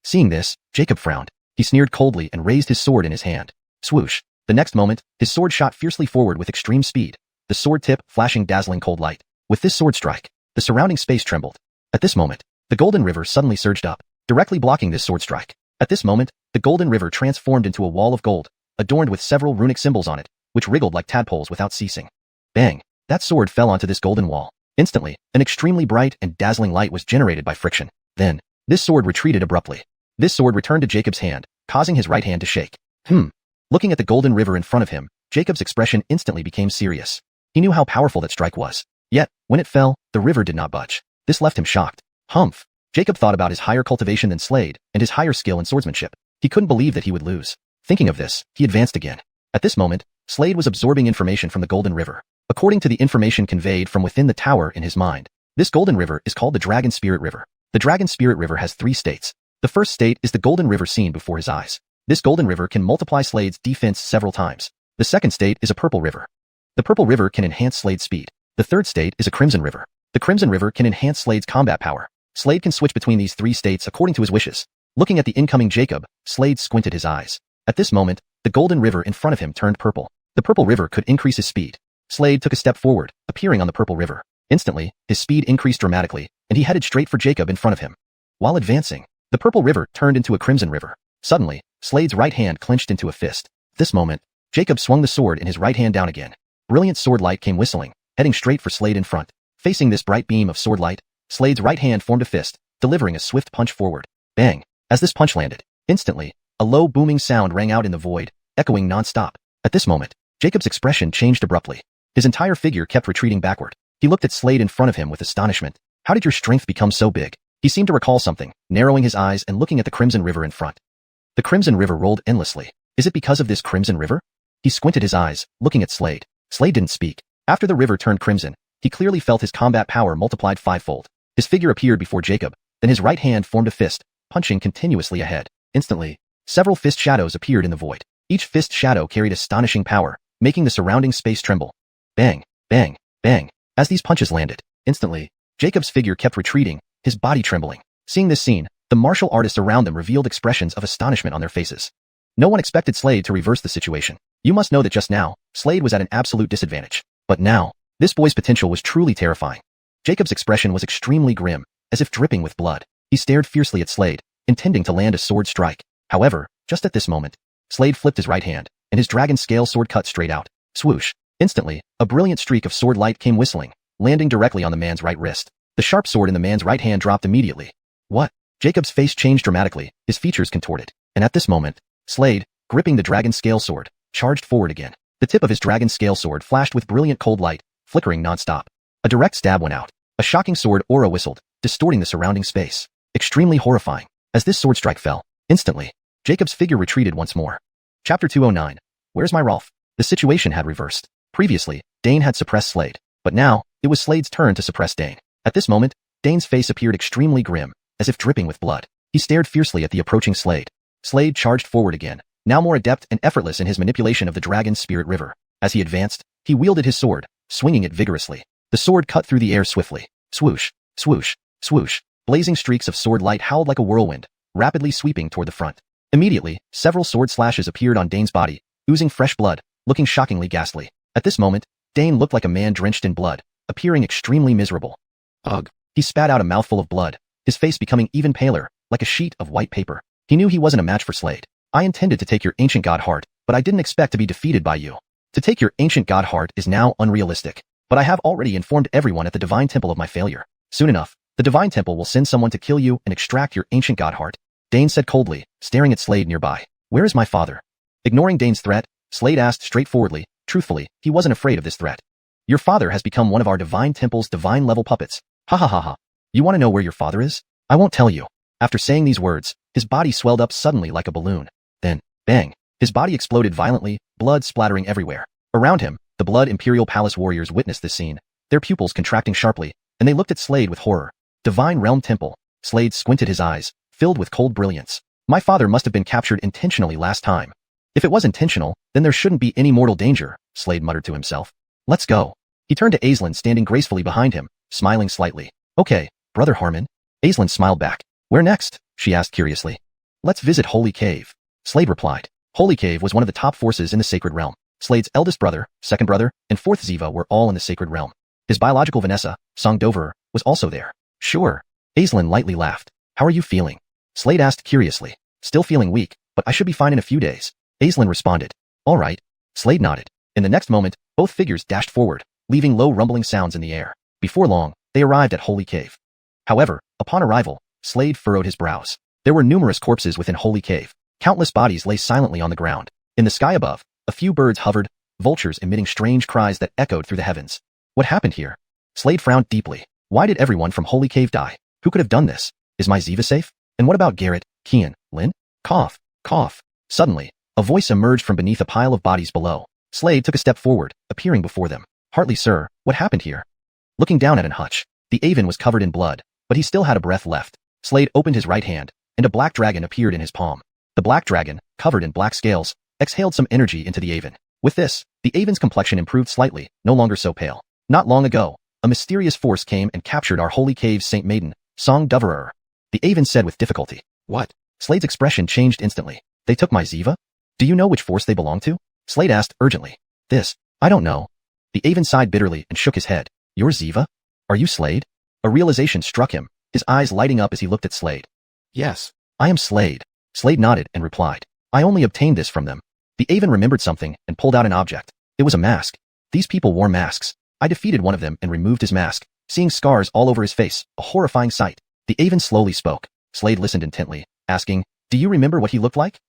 Seeing this, Jacob frowned. He sneered coldly and raised his sword in his hand. Swoosh. The next moment, his sword shot fiercely forward with extreme speed, the sword tip flashing dazzling cold light. With this sword strike, the surrounding space trembled. At this moment, the golden river suddenly surged up, directly blocking this sword strike. At this moment, the golden river transformed into a wall of gold, adorned with several runic symbols on it, which wriggled like tadpoles without ceasing. Bang! That sword fell onto this golden wall. Instantly, an extremely bright and dazzling light was generated by friction. Then, this sword retreated abruptly. This sword returned to Jacob's hand, causing his right hand to shake. Looking at the golden river in front of him, Jacob's expression instantly became serious. He knew how powerful that strike was. Yet, when it fell, the river did not budge. This left him shocked. Humph! Jacob thought about his higher cultivation than Slade, and his higher skill in swordsmanship. He couldn't believe that he would lose. Thinking of this, he advanced again. At this moment, Slade was absorbing information from the golden river. According to the information conveyed from within the tower in his mind, this golden river is called the Dragon Spirit River. The dragon spirit river has 3 states. The first state is the golden river seen before his eyes. This golden river can multiply Slade's defense several times. The second state is a purple river. The purple river can enhance Slade's speed. The third state is a crimson river. The crimson river can enhance Slade's combat power. Slade can switch between these 3 states according to his wishes. Looking at the incoming Jacob, Slade squinted his eyes. At this moment, the golden river in front of him turned purple. The purple river could increase his speed. Slade took a step forward, appearing on the purple river. Instantly, his speed increased dramatically, and he headed straight for Jacob in front of him. While advancing, the purple river turned into a crimson river. Suddenly, Slade's right hand clenched into a fist. At this moment, Jacob swung the sword in his right hand down again. Brilliant sword light came whistling, heading straight for Slade in front. Facing this bright beam of sword light, Slade's right hand formed a fist, delivering a swift punch forward. Bang! As this punch landed, instantly, a low booming sound rang out in the void, echoing non-stop. At this moment, Jacob's expression changed abruptly. His entire figure kept retreating backward. He looked at Slade in front of him with astonishment. How did your strength become so big? He seemed to recall something, narrowing his eyes and looking at the crimson river in front. The crimson river rolled endlessly. Is it because of this crimson river? He squinted his eyes, looking at Slade. Slade didn't speak. After the river turned crimson, he clearly felt his combat power multiplied 5-fold. His figure appeared before Jacob, then his right hand formed a fist, punching continuously ahead. Instantly, several fist shadows appeared in the void. Each fist shadow carried astonishing power, making the surrounding space tremble. Bang, bang, bang. As these punches landed, instantly, Jacob's figure kept retreating, his body trembling. Seeing this scene, the martial artists around them revealed expressions of astonishment on their faces. No one expected Slade to reverse the situation. You must know that just now, Slade was at an absolute disadvantage. But now, this boy's potential was truly terrifying. Jacob's expression was extremely grim, as if dripping with blood. He stared fiercely at Slade, intending to land a sword strike. However, just at this moment, Slade flipped his right hand, and his dragon scale sword cut straight out. Swoosh! Instantly, a brilliant streak of sword light came whistling, landing directly on the man's right wrist. The sharp sword in the man's right hand dropped immediately. What? Jacob's face changed dramatically, his features contorted. And at this moment, Slade, gripping the dragon scale sword, charged forward again. The tip of his dragon scale sword flashed with brilliant cold light, flickering non-stop. A direct stab went out. A shocking sword aura whistled, distorting the surrounding space. Extremely horrifying. As this sword strike fell, instantly, Jacob's figure retreated once more. Chapter 209. Where's my Rolf? The situation had reversed. Previously, Dane had suppressed Slade, but now, it was Slade's turn to suppress Dane. At this moment, Dane's face appeared extremely grim, as if dripping with blood. He stared fiercely at the approaching Slade. Slade charged forward again, now more adept and effortless in his manipulation of the dragon's spirit river. As he advanced, he wielded his sword, swinging it vigorously. The sword cut through the air swiftly. Swoosh, swoosh, swoosh. Blazing streaks of sword light howled like a whirlwind, rapidly sweeping toward the front. Immediately, several sword slashes appeared on Dane's body, oozing fresh blood, looking shockingly ghastly. At this moment, Dane looked like a man drenched in blood, appearing extremely miserable. Ugh. He spat out a mouthful of blood, his face becoming even paler, like a sheet of white paper. He knew he wasn't a match for Slade. I intended to take your ancient god heart, but I didn't expect to be defeated by you. To take your ancient god heart is now unrealistic, but I have already informed everyone at the Divine Temple of my failure. Soon enough, the Divine Temple will send someone to kill you and extract your ancient god heart. Dane said coldly, staring at Slade nearby. Where is my father? Ignoring Dane's threat, Slade asked straightforwardly. Truthfully, he wasn't afraid of this threat. Your father has become one of our Divine Temple's divine-level puppets. Ha ha ha ha. You want to know where your father is? I won't tell you. After saying these words, his body swelled up suddenly like a balloon. Then, bang, his body exploded violently, blood splattering everywhere. Around him, the Blood Imperial Palace warriors witnessed this scene, their pupils contracting sharply, and they looked at Slade with horror. Divine Realm Temple. Slade squinted his eyes, filled with cold brilliance. My father must have been captured intentionally last time. If it was intentional, then there shouldn't be any mortal danger, Slade muttered to himself. Let's go. He turned to Aislinn standing gracefully behind him, smiling slightly. Okay, Brother Harmon. Aislinn smiled back. Where next? She asked curiously. Let's visit Holy Cave. Slade replied. Holy Cave was one of the top forces in the Sacred Realm. Slade's eldest brother, second brother, and fourth Ziva were all in the Sacred Realm. His biological Vanessa, Song Dover, was also there. Sure. Aislinn lightly laughed. How are you feeling? Slade asked curiously. Still feeling weak, but I should be fine in a few days. Aislinn responded. All right. Slade nodded. In the next moment, both figures dashed forward, leaving low rumbling sounds in the air. Before long, they arrived at Holy Cave. However, upon arrival, Slade furrowed his brows. There were numerous corpses within Holy Cave. Countless bodies lay silently on the ground. In the sky above, a few birds hovered, vultures emitting strange cries that echoed through the heavens. What happened here? Slade frowned deeply. Why did everyone from Holy Cave die? Who could have done this? Is my Ziva safe? And what about Garrett, Kian, Lynn? Cough, cough. Suddenly, a voice emerged from beneath a pile of bodies below. Slade took a step forward, appearing before them. Hartley, sir, what happened here? Looking down at an hutch, the Aven was covered in blood, but he still had a breath left. Slade opened his right hand, and a black dragon appeared in his palm. The black dragon, covered in black scales, exhaled some energy into the Aven. With this, the Aven's complexion improved slightly, no longer so pale. Not long ago, a mysterious force came and captured our holy cave's Saint Maiden, Song Doverer. The Aven said with difficulty. What? Slade's expression changed instantly. They took my Ziva? Do you know which force they belong to? Slade asked urgently. I don't know. The Aven sighed bitterly and shook his head. You're Ziva? Are you Slade? A realization struck him, his eyes lighting up as he looked at Slade. Yes. I am Slade. Slade nodded and replied. I only obtained this from them. The Aven remembered something and pulled out an object. It was a mask. These people wore masks. I defeated one of them and removed his mask, seeing scars all over his face, a horrifying sight. The Aven slowly spoke. Slade listened intently, asking, Do you remember what he looked like?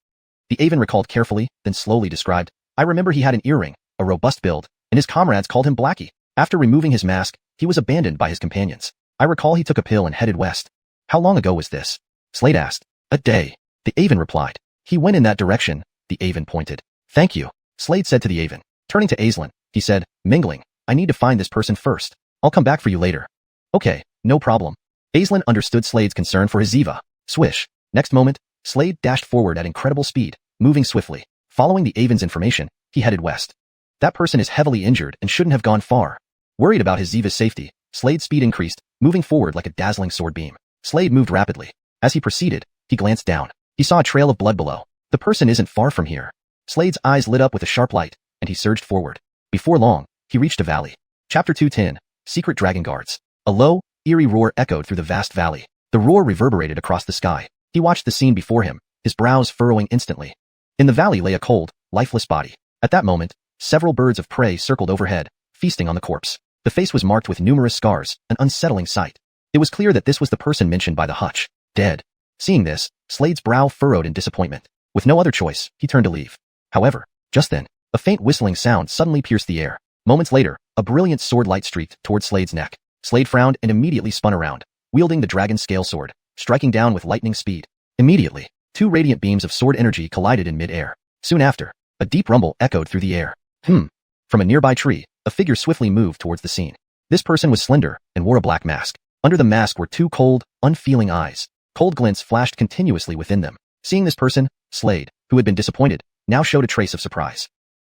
The Aven recalled carefully, then slowly described, I remember he had an earring, a robust build, and his comrades called him Blackie. After removing his mask, he was abandoned by his companions. I recall he took a pill and headed west. How long ago was this? Slade asked. A day. The Aven replied. He went in that direction, the Aven pointed. Thank you, Slade said to the Aven. Turning to Aislinn, he said, mingling, I need to find this person first. I'll come back for you later. Okay, no problem. Aislinn understood Slade's concern for his Ziva. Swish. Next moment, Slade dashed forward at incredible speed, moving swiftly. Following the Aven's information, he headed west. That person is heavily injured and shouldn't have gone far. Worried about his Ziva's safety, Slade's speed increased, moving forward like a dazzling sword beam. Slade moved rapidly. As he proceeded, he glanced down. He saw a trail of blood below. The person isn't far from here. Slade's eyes lit up with a sharp light, and he surged forward. Before long, he reached a valley. Chapter 210, Secret Dragon Guards. A low, eerie roar echoed through the vast valley. The roar reverberated across the sky. He watched the scene before him, his brows furrowing instantly. In the valley lay a cold, lifeless body. At that moment, several birds of prey circled overhead, feasting on the corpse. The face was marked with numerous scars, an unsettling sight. It was clear that this was the person mentioned by the hutch. Dead. Seeing this, Slade's brow furrowed in disappointment. With no other choice, he turned to leave. However, just then, a faint whistling sound suddenly pierced the air. Moments later, a brilliant sword light streaked toward Slade's neck. Slade frowned and immediately spun around, wielding the dragon scale sword, striking down with lightning speed. Immediately, two radiant beams of sword energy collided in mid-air. Soon after, a deep rumble echoed through the air. From a nearby tree, a figure swiftly moved towards the scene. This person was slender and wore a black mask. Under the mask were two cold, unfeeling eyes. Cold glints flashed continuously within them. Seeing this person, Slade, who had been disappointed, now showed a trace of surprise.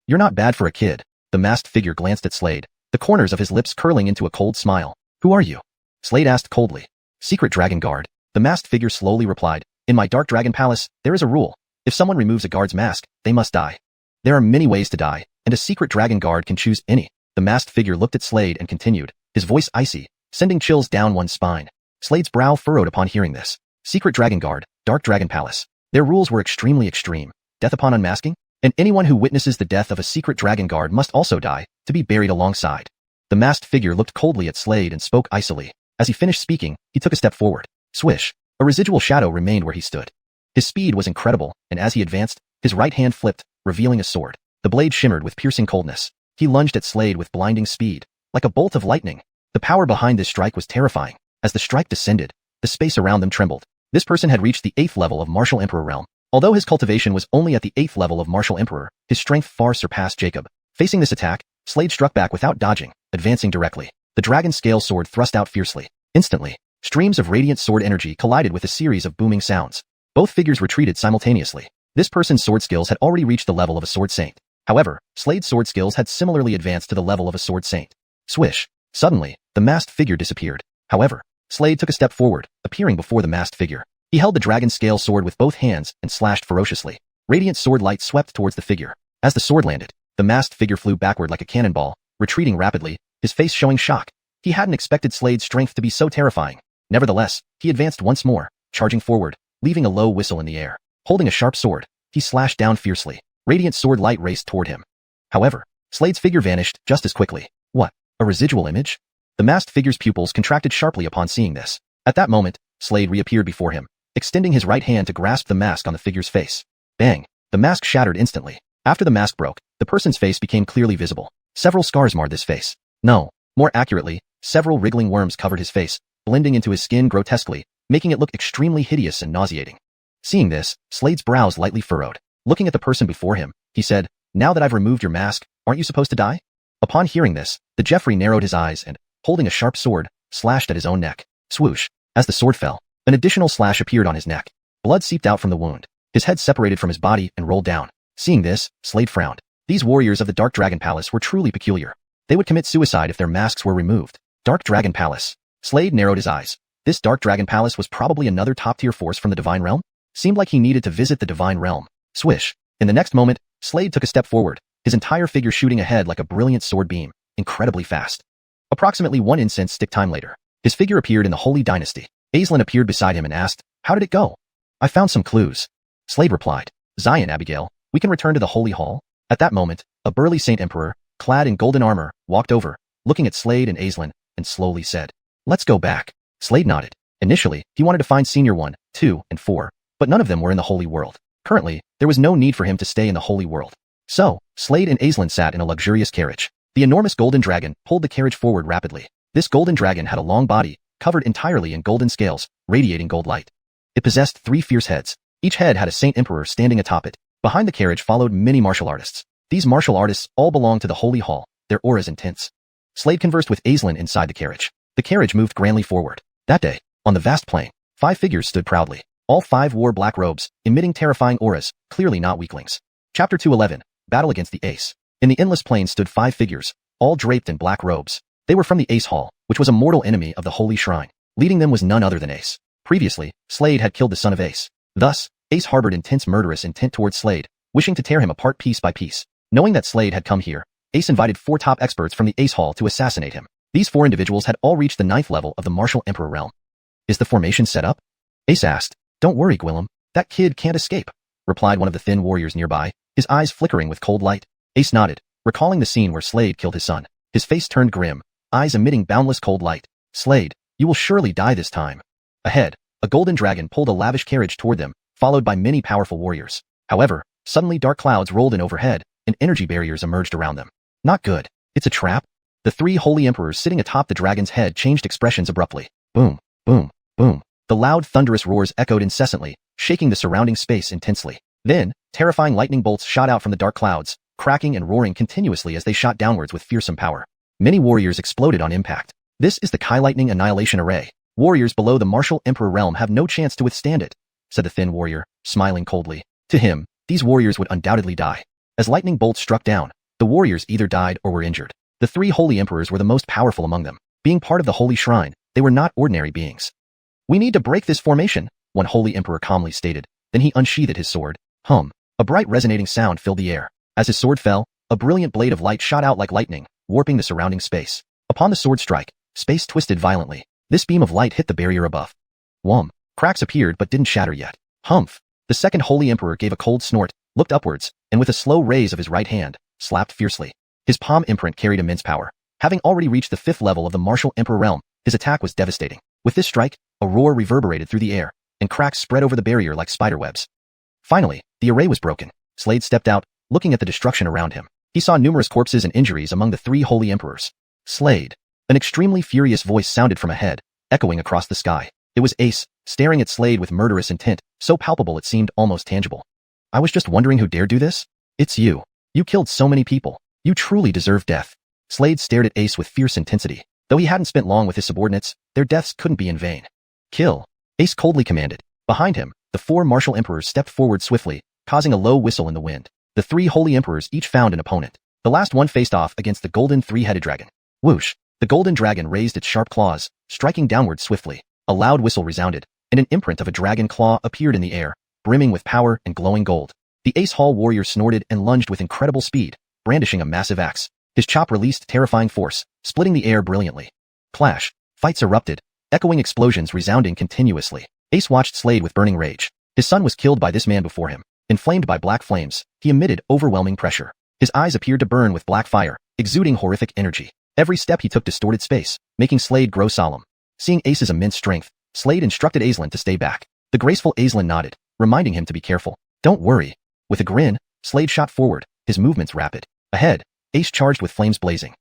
You're not bad for a kid. The masked figure glanced at Slade, the corners of his lips curling into a cold smile. Who are you? Slade asked coldly. Secret Dragon Guard. The masked figure slowly replied. In my Dark Dragon Palace, there is a rule. If someone removes a guard's mask, they must die. There are many ways to die, and a Secret Dragon Guard can choose any. The masked figure looked at Slade and continued, his voice icy, sending chills down one's spine. Slade's brow furrowed upon hearing this. Secret Dragon Guard, Dark Dragon Palace. Their rules were extremely extreme. Death upon unmasking, and anyone who witnesses the death of a Secret Dragon Guard must also die, to be buried alongside. The masked figure looked coldly at Slade and spoke icily. As he finished speaking, he took a step forward. Swish. A residual shadow remained where he stood. His speed was incredible, and as he advanced, his right hand flipped, revealing a sword. The blade shimmered with piercing coldness. He lunged at Slade with blinding speed, like a bolt of lightning. The power behind this strike was terrifying. As the strike descended, the space around them trembled. This person had reached the 8th level of Martial Emperor realm. Although his cultivation was only at the 8th level of Martial Emperor, his strength far surpassed Jacob. Facing this attack, Slade struck back without dodging, advancing directly. The dragon scale sword thrust out fiercely. Instantly, streams of radiant sword energy collided with a series of booming sounds. Both figures retreated simultaneously. This person's sword skills had already reached the level of a sword saint. However, Slade's sword skills had similarly advanced to the level of a sword saint. Swish. Suddenly, the masked figure disappeared. However, Slade took a step forward, appearing before the masked figure. He held the dragon scale sword with both hands and slashed ferociously. Radiant sword light swept towards the figure. As the sword landed, the masked figure flew backward like a cannonball, retreating rapidly, his face showing shock. He hadn't expected Slade's strength to be so terrifying. Nevertheless, he advanced once more, charging forward, leaving a low whistle in the air. Holding a sharp sword, he slashed down fiercely. Radiant sword light raced toward him. However, Slade's figure vanished just as quickly. What? A residual image? The masked figure's pupils contracted sharply upon seeing this. At that moment, Slade reappeared before him, extending his right hand to grasp the mask on the figure's face. Bang! The mask shattered instantly. After the mask broke, the person's face became clearly visible. Several scars marred this face. No, more accurately, several wriggling worms covered his face, blending into his skin grotesquely, making it look extremely hideous and nauseating. Seeing this, Slade's brows lightly furrowed. Looking at the person before him, he said, "Now that I've removed your mask, aren't you supposed to die?" Upon hearing this, the Jeffrey narrowed his eyes and, holding a sharp sword, slashed at his own neck. Swoosh. As the sword fell, An additional slash appeared on his neck. Blood seeped out from the wound. His head separated from his body and rolled down. Seeing this, Slade frowned. These warriors of the Dark Dragon Palace were truly peculiar. They would commit suicide if their masks were removed. Dark Dragon Palace. Slade narrowed his eyes. This Dark Dragon Palace was probably another top-tier force from the Divine Realm? Seemed like he needed to visit the Divine Realm. Swish. In the next moment, Slade took a step forward, his entire figure shooting ahead like a brilliant sword beam, incredibly fast. Approximately 1 incense stick time later, his figure appeared in the Holy Dynasty. Aislinn appeared beside him and asked, "How did it go?" "I found some clues." Slade replied, "Xian, Abigail, we can return to the Holy Hall." At that moment, a burly Saint Emperor, clad in golden armor, walked over, looking at Slade and Aislinn, and slowly said, "Let's go back." Slade nodded. Initially, he wanted to find Senior 1, 2, and 4, but none of them were in the Holy World. Currently, there was no need for him to stay in the Holy World. So, Slade and Aislinn sat in a luxurious carriage. The enormous golden dragon pulled the carriage forward rapidly. This golden dragon had a long body, covered entirely in golden scales, radiating gold light. It possessed 3 fierce heads. Each head had a Saint Emperor standing atop it. Behind the carriage followed many martial artists. These martial artists all belonged to the Holy Hall, their auras intense. Slade conversed with Aislinn inside the carriage. The carriage moved grandly forward. That day, on the vast plain, 5 figures stood proudly. All 5 wore black robes, emitting terrifying auras, clearly not weaklings. Chapter 211, Battle Against the Ace. In the endless plain stood 5 figures, all draped in black robes. They were from the Ace Hall, which was a mortal enemy of the Holy Shrine. Leading them was none other than Ace. Previously, Slade had killed the son of Ace. Thus, Ace harbored intense murderous intent towards Slade, wishing to tear him apart piece by piece. Knowing that Slade had come here, Ace invited 4 top experts from the Ace Hall to assassinate him. These 4 individuals had all reached the 9th level of the Martial Emperor realm. "Is the formation set up?" Ace asked. "Don't worry, Gwillem. That kid can't escape," replied one of the thin warriors nearby, his eyes flickering with cold light. Ace nodded, recalling the scene where Slade killed his son. His face turned grim, eyes emitting boundless cold light. "Slade, you will surely die this time." Ahead, a golden dragon pulled a lavish carriage toward them, followed by many powerful warriors. However, suddenly dark clouds rolled in overhead, and energy barriers emerged around them. Not good. It's a trap? The 3 holy emperors sitting atop the dragon's head changed expressions abruptly. Boom, boom, boom. The loud, thunderous roars echoed incessantly, shaking the surrounding space intensely. Then, terrifying lightning bolts shot out from the dark clouds, cracking and roaring continuously as they shot downwards with fearsome power. Many warriors exploded on impact. "This is the Kai Lightning Annihilation Array. Warriors below the Martial Emperor realm have no chance to withstand it," said the thin warrior, smiling coldly. To him, these warriors would undoubtedly die. As lightning bolts struck down, the warriors either died or were injured. The 3 holy emperors were the most powerful among them. Being part of the Holy Shrine, they were not ordinary beings. "We need to break this formation," one holy emperor calmly stated. Then he unsheathed his sword. Hum. A bright resonating sound filled the air. As his sword fell, a brilliant blade of light shot out like lightning, warping the surrounding space. Upon the sword strike, space twisted violently. This beam of light hit the barrier above. Whum. Cracks appeared but didn't shatter yet. Humph. The second holy emperor gave a cold snort, looked upwards, and with a slow raise of his right hand, slapped fiercely. His palm imprint carried immense power. Having already reached the 5th level of the Martial Emperor realm, his attack was devastating. With this strike, a roar reverberated through the air, and cracks spread over the barrier like spiderwebs. Finally, the array was broken. Slade stepped out, looking at the destruction around him. He saw numerous corpses and injuries among the 3 holy emperors. "Slade." An extremely furious voice sounded from ahead, echoing across the sky. It was Ace, staring at Slade with murderous intent, so palpable it seemed almost tangible. "I was just wondering who dared do this? It's you. You killed so many people. You truly deserve death." Slade stared at Ace with fierce intensity. Though he hadn't spent long with his subordinates, their deaths couldn't be in vain. "Kill." Ace coldly commanded. Behind him, the 4 martial emperors stepped forward swiftly, causing a low whistle in the wind. The 3 holy emperors each found an opponent. The last one faced off against the golden 3-headed dragon. Whoosh! The golden dragon raised its sharp claws, striking downward swiftly. A loud whistle resounded, and an imprint of a dragon claw appeared in the air, brimming with power and glowing gold. The Ace Hall warrior snorted and lunged with incredible speed, brandishing a massive axe. His chop released terrifying force, splitting the air brilliantly. Clash. Fights erupted, echoing explosions resounding continuously. Ace watched Slade with burning rage. His son was killed by this man before him. Inflamed by black flames, he emitted overwhelming pressure. His eyes appeared to burn with black fire, exuding horrific energy. Every step he took distorted space, making Slade grow solemn. Seeing Ace's immense strength, Slade instructed Aislinn to stay back. The graceful Aislinn nodded, reminding him to be careful. "Don't worry." With a grin, Slade shot forward, his movements rapid. Ahead, Ace charged with flames blazing.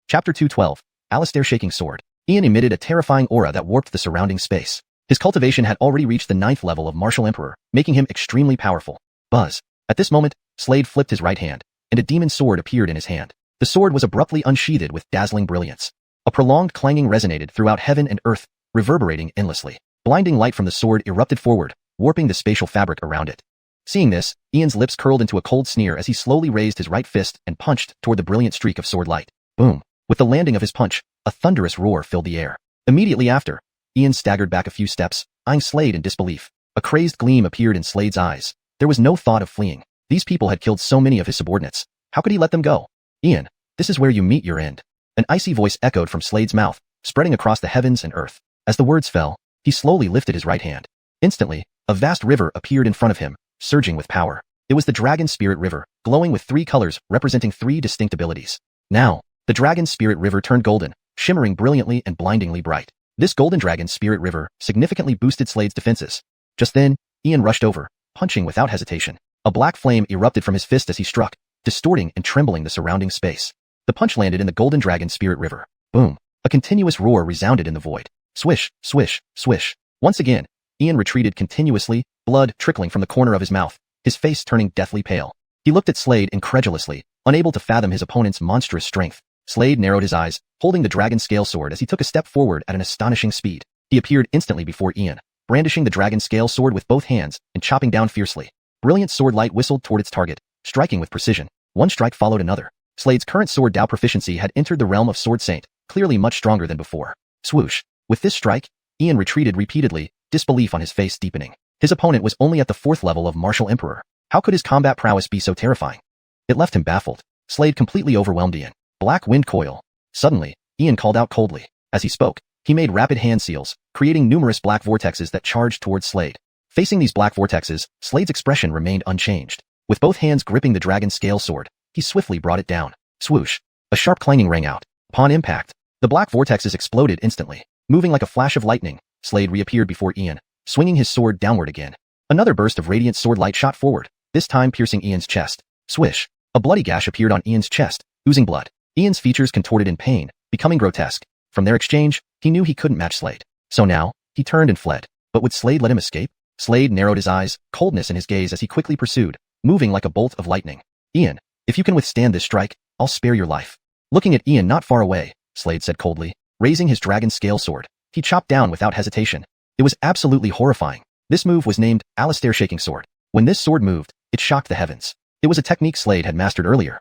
Chapter 212, Alistair Shaking Sword. Ian emitted a terrifying aura that warped the surrounding space. His cultivation had already reached the 9th level of Martial Emperor, making him extremely powerful. Buzz. At this moment, Slade flipped his right hand, and a demon sword appeared in his hand. The sword was abruptly unsheathed with dazzling brilliance. A prolonged clanging resonated throughout heaven and earth, reverberating endlessly. Blinding light from the sword erupted forward, warping the spatial fabric around it. Seeing this, Ian's lips curled into a cold sneer as he slowly raised his right fist and punched toward the brilliant streak of sword light. Boom! With the landing of his punch, a thunderous roar filled the air. Immediately after, Ian staggered back a few steps, eyeing Slade in disbelief. A crazed gleam appeared in Slade's eyes. There was no thought of fleeing. These people had killed so many of his subordinates. How could he let them go? Ian, this is where you meet your end. An icy voice echoed from Slade's mouth, spreading across the heavens and earth. As the words fell, he slowly lifted his right hand. Instantly, a vast river appeared in front of him, surging with power. It was the Dragon Spirit River, glowing with 3 colors representing 3 distinct abilities. Now, the Dragon Spirit River turned golden, shimmering brilliantly and blindingly bright. This golden Dragon Spirit River significantly boosted Slade's defenses. Just then, Ian rushed over, punching without hesitation. A black flame erupted from his fist as he struck, distorting and trembling the surrounding space. The punch landed in the golden Dragon Spirit River. Boom! A continuous roar resounded in the void. Swish, swish, swish. Once again, Ian retreated continuously, blood trickling from the corner of his mouth, his face turning deathly pale. He looked at Slade incredulously, unable to fathom his opponent's monstrous strength. Slade narrowed his eyes, holding the dragon scale sword as he took a step forward at an astonishing speed. He appeared instantly before Ian, brandishing the dragon scale sword with both hands and chopping down fiercely. Brilliant sword light whistled toward its target, striking with precision. One strike followed another. Slade's current sword Dao proficiency had entered the realm of Sword Saint, clearly much stronger than before. Swoosh! With this strike, Ian retreated repeatedly, disbelief on his face deepening. His opponent was only at the 4th level of Martial Emperor. How could his combat prowess be so terrifying? It left him baffled. Slade completely overwhelmed Ian. Black wind coil. Suddenly, Ian called out coldly. As he spoke, he made rapid hand seals, creating numerous black vortexes that charged towards Slade. Facing these black vortexes, Slade's expression remained unchanged. With both hands gripping the dragon scale sword, he swiftly brought it down. Swoosh! A sharp clanging rang out. Upon impact, the black vortexes exploded instantly. Moving like a flash of lightning, Slade reappeared before Ian, swinging his sword downward again. Another burst of radiant sword light shot forward, this time piercing Ian's chest. Swish! A bloody gash appeared on Ian's chest, oozing blood. Ian's features contorted in pain, becoming grotesque. From their exchange, he knew he couldn't match Slade. So now, he turned and fled. But would Slade let him escape? Slade narrowed his eyes, coldness in his gaze as he quickly pursued, moving like a bolt of lightning. Ian, if you can withstand this strike, I'll spare your life. Looking at Ian not far away, Slade said coldly, raising his dragon scale sword. He chopped down without hesitation. It was absolutely horrifying. This move was named Alistair Shaking Sword. When this sword moved, it shocked the heavens. It was a technique Slade had mastered earlier.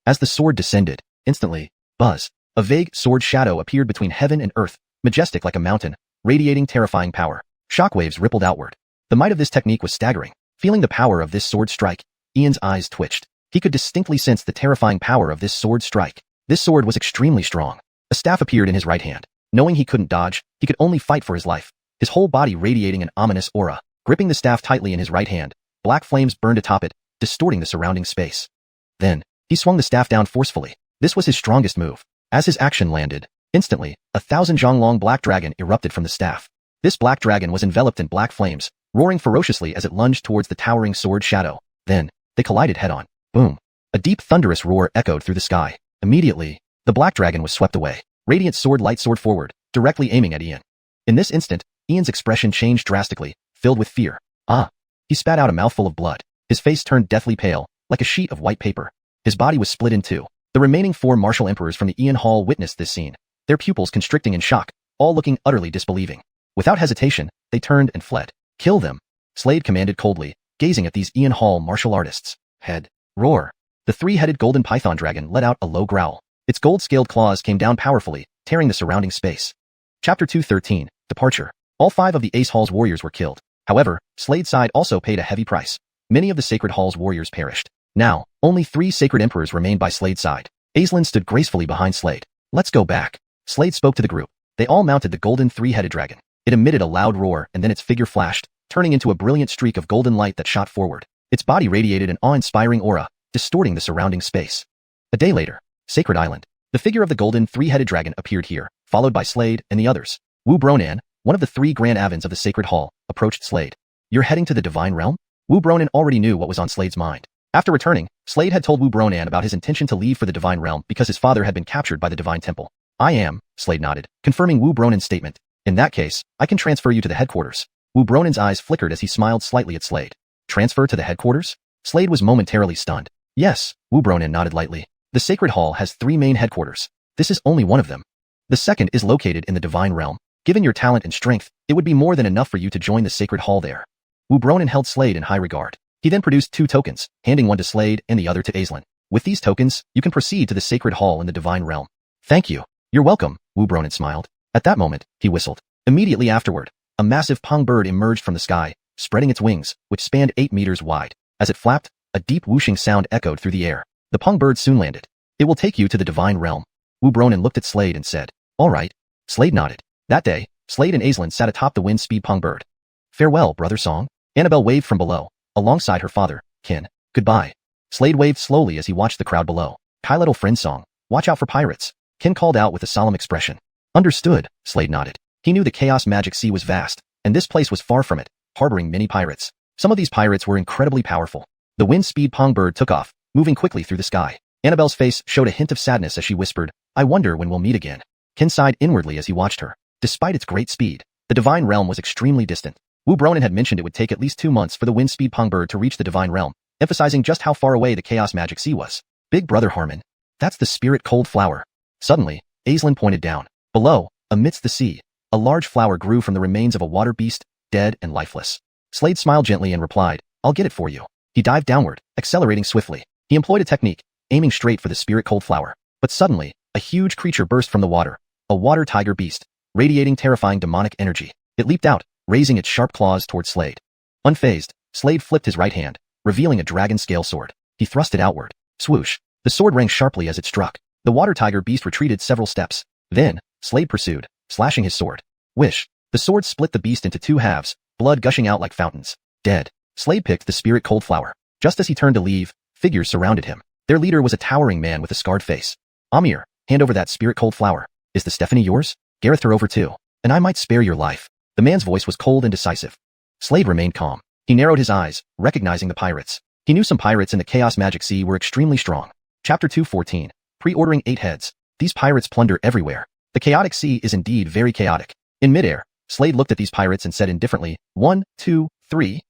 As the sword descended, instantly, buzz, a vague sword shadow appeared between heaven and earth, majestic like a mountain, radiating terrifying power. Shockwaves rippled outward. The might of this technique was staggering. Feeling the power of this sword strike, Ian's eyes twitched. He could distinctly sense the terrifying power of this sword strike. This sword was extremely strong. A staff appeared in his right hand. Knowing he couldn't dodge, he could only fight for his life. His whole body radiating an ominous aura. Gripping the staff tightly in his right hand, black flames burned atop it, distorting the surrounding space. Then, he swung the staff down forcefully. This was his strongest move. As his action landed, instantly, 1,000 zhang-long black dragon erupted from the staff. This black dragon was enveloped in black flames, roaring ferociously as it lunged towards the towering sword shadow. Then, they collided head-on. Boom! A deep thunderous roar echoed through the sky. Immediately, the black dragon was swept away. Radiant sword light soared forward, directly aiming at Ian. In this instant, Ian's expression changed drastically, filled with fear. Ah! He spat out a mouthful of blood. His face turned deathly pale, like a sheet of white paper. His body was split in two. The remaining 4 martial emperors from the Ian Hall witnessed this scene, their pupils constricting in shock, all looking utterly disbelieving. Without hesitation, they turned and fled. Kill them! Slade commanded coldly, gazing at these Ian Hall martial artists. Head. Roar! The 3-headed golden python dragon let out a low growl. Its gold-scaled claws came down powerfully, tearing the surrounding space. Chapter 213, Departure. All 5 of the Ace Hall's warriors were killed. However, Slade's side also paid a heavy price. Many of the Sacred Hall's warriors perished. Now, only 3 Sacred Emperors remained by Slade's side. Aislinn stood gracefully behind Slade. Let's go back. Slade spoke to the group. They all mounted the golden 3-headed dragon. It emitted a loud roar and then its figure flashed, turning into a brilliant streak of golden light that shot forward. Its body radiated an awe-inspiring aura, distorting the surrounding space. A day later, Sacred Island. The figure of the golden 3-headed dragon appeared here, followed by Slade and the others. Wu Bronan, one of the 3 Grand Avans of the Sacred Hall, approached Slade. You're heading to the Divine Realm? Wu Bronan already knew what was on Slade's mind. After returning, Slade had told Wu Bronan about his intention to leave for the Divine Realm because his father had been captured by the Divine Temple. I am, Slade nodded, confirming Wu Bronan's statement. In that case, I can transfer you to the headquarters. Wu Bronan's eyes flickered as he smiled slightly at Slade. Transfer to the headquarters? Slade was momentarily stunned. Yes, Wu Bronan nodded lightly. The Sacred Hall has 3 main headquarters. This is only one of them. The second is located in the Divine Realm. Given your talent and strength, It would be more than enough for you to join the sacred hall there. Wu Bronin held Slade in high regard. He then produced 2 tokens, handing one to Slade and the other to Aislinn. With these tokens, you can proceed to the sacred hall in the divine realm. Thank you. You're welcome, Wu Bronin smiled. At that moment, he whistled. Immediately afterward, a massive pong bird emerged from the sky, spreading its wings, which spanned 8 meters wide. As it flapped, a deep whooshing sound echoed through the air. The pong bird soon landed. It will take you to the divine realm. Wu Bronin looked at Slade and said, all right. Slade nodded. That day, Slade and Aislinn sat atop the wind speed pong bird. Farewell, brother Song. Annabelle waved from below, alongside her father, Kin. Goodbye. Slade waved slowly as he watched the crowd below. Kai little friend Song, watch out for pirates. Kin called out with a solemn expression. Understood, Slade nodded. He knew the chaos magic sea was vast, and this place was far from it, harboring many pirates. Some of these pirates were incredibly powerful. The wind speed pong bird took off, moving quickly through the sky. Annabelle's face showed a hint of sadness as she whispered, I wonder when we'll meet again. Kin sighed inwardly as he watched her. Despite its great speed, the divine realm was extremely distant. Wu Bronin had mentioned it would take at least 2 months for the wind speed pong bird to reach the divine realm, emphasizing just how far away the chaos magic sea was. Big brother Harmon. That's the spirit cold flower. Suddenly, Aislinn pointed down. Below, amidst the sea, a large flower grew from the remains of a water beast, dead and lifeless. Slade smiled gently and replied, I'll get it for you. He dived downward, accelerating swiftly. He employed a technique, aiming straight for the spirit cold flower. But suddenly, a huge creature burst from the water, a water tiger beast, radiating terrifying demonic energy. It leaped out, raising its sharp claws toward Slade. Unfazed, Slade flipped his right hand, revealing a dragon scale sword. He thrust it outward. Swoosh. The sword rang sharply as it struck. The water tiger beast retreated several steps. Then, Slade pursued, slashing his sword. Whish. The sword split the beast into 2 halves, blood gushing out like fountains. Dead. Slade picked the spirit cold flower. Just as he turned to leave, figures surrounded him. Their leader was a towering man with a scarred face. Amir, hand over that spirit cold flower. Is the Stephanie yours? Gareth her over too, and I might spare your life. The man's voice was cold and decisive. Slade remained calm. He narrowed his eyes, recognizing the pirates. He knew some pirates in the chaos magic sea were extremely strong. Chapter 214. Pre-ordering 8 heads. These pirates plunder everywhere. The chaotic sea is indeed very chaotic. In midair, Slade looked at these pirates and said indifferently, 1, 2, 3.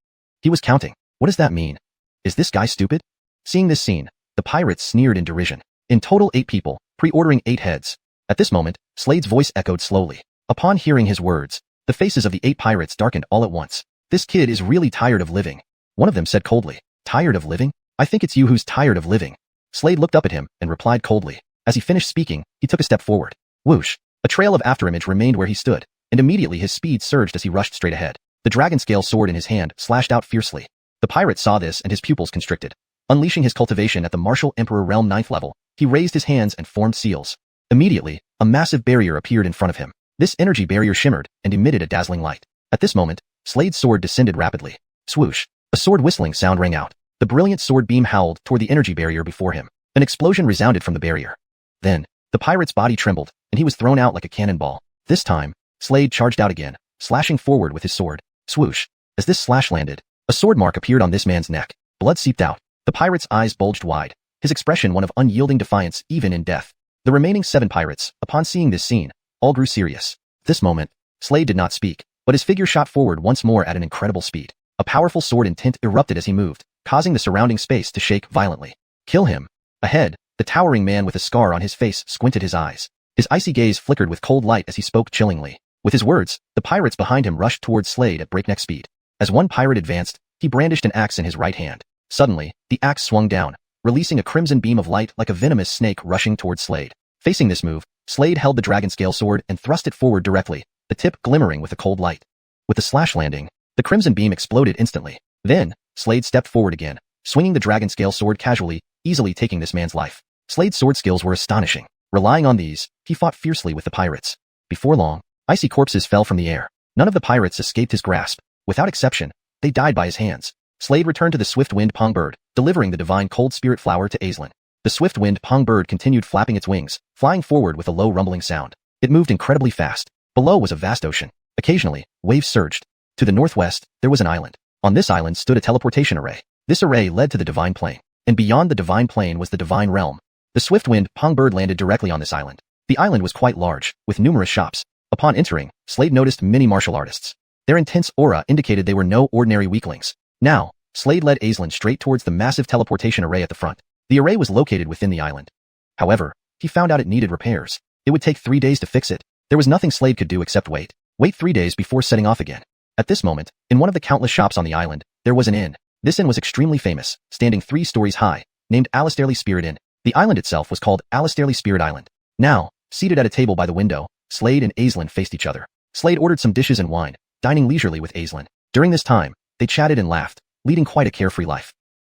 He was counting. What does that mean? Is this guy stupid? Seeing this scene, the pirates sneered in derision. In total 8 people, pre-ordering 8 heads. At this moment, Slade's voice echoed slowly. Upon hearing his words, the faces of the 8 pirates darkened all at once. This kid is really tired of living. One of them said coldly, tired of living? I think it's you who's tired of living. Slade looked up at him and replied coldly. As he finished speaking, he took a step forward. Whoosh. A trail of afterimage remained where he stood, and immediately his speed surged as he rushed straight ahead. The dragon scale sword in his hand slashed out fiercely. The pirate saw this and his pupils constricted. Unleashing his cultivation at the martial emperor realm 9th level, he raised his hands and formed seals. Immediately, a massive barrier appeared in front of him. This energy barrier shimmered and emitted a dazzling light. At this moment, Slade's sword descended rapidly. Swoosh. A sword whistling sound rang out. The brilliant sword beam howled toward the energy barrier before him. An explosion resounded from the barrier. Then, the pirate's body trembled, and he was thrown out like a cannonball. This time, Slade charged out again, slashing forward with his sword. Swoosh. As this slash landed, a sword mark appeared on this man's neck. Blood seeped out. The pirate's eyes bulged wide, his expression one of unyielding defiance even in death. The remaining 7 pirates, upon seeing this scene, all grew serious. At this moment, Slade did not speak, but his figure shot forward once more at an incredible speed. A powerful sword intent erupted as he moved, causing the surrounding space to shake violently. Kill him. Ahead, the towering man with a scar on his face squinted his eyes. His icy gaze flickered with cold light as he spoke chillingly. With his words, the pirates behind him rushed towards Slade at breakneck speed. As one pirate advanced, he brandished an axe in his right hand. Suddenly, the axe swung down, releasing a crimson beam of light like a venomous snake rushing towards Slade. Facing this move, Slade held the dragon scale sword and thrust it forward directly, the tip glimmering with a cold light. With the slash landing, the crimson beam exploded instantly. Then, Slade stepped forward again, swinging the dragon scale sword casually, easily taking this man's life. Slade's sword skills were astonishing. Relying on these, he fought fiercely with the pirates. Before long, icy corpses fell from the air. None of the pirates escaped his grasp. Without exception, they died by his hands. Slade returned to the swift-winged pong bird, delivering the divine cold spirit flower to Aislinn. The swift-winged pong bird continued flapping its wings, flying forward with a low rumbling sound. It moved incredibly fast. Below was a vast ocean. Occasionally, waves surged. To the northwest, there was an island. On this island stood a teleportation array. This array led to the divine plane, and beyond the divine plane was the divine realm. The swift-winged pong bird landed directly on this island. The island was quite large, with numerous shops. Upon entering, Slade noticed many martial artists. Their intense aura indicated they were no ordinary weaklings. Now, Slade led Aislinn straight towards the massive teleportation array at the front. The array was located within the island. However, he found out it needed repairs. It would take 3 days to fix it. There was nothing Slade could do except wait. Wait 3 days before setting off again. At this moment, in one of the countless shops on the island, there was an inn. This inn was extremely famous, standing 3 stories high, named Alistairly Spirit Inn. The island itself was called Alistairly Spirit Island. Now, seated at a table by the window, Slade and Aislinn faced each other. Slade ordered some dishes and wine, dining leisurely with Aislinn. During this time, they chatted and laughed, leading quite a carefree life.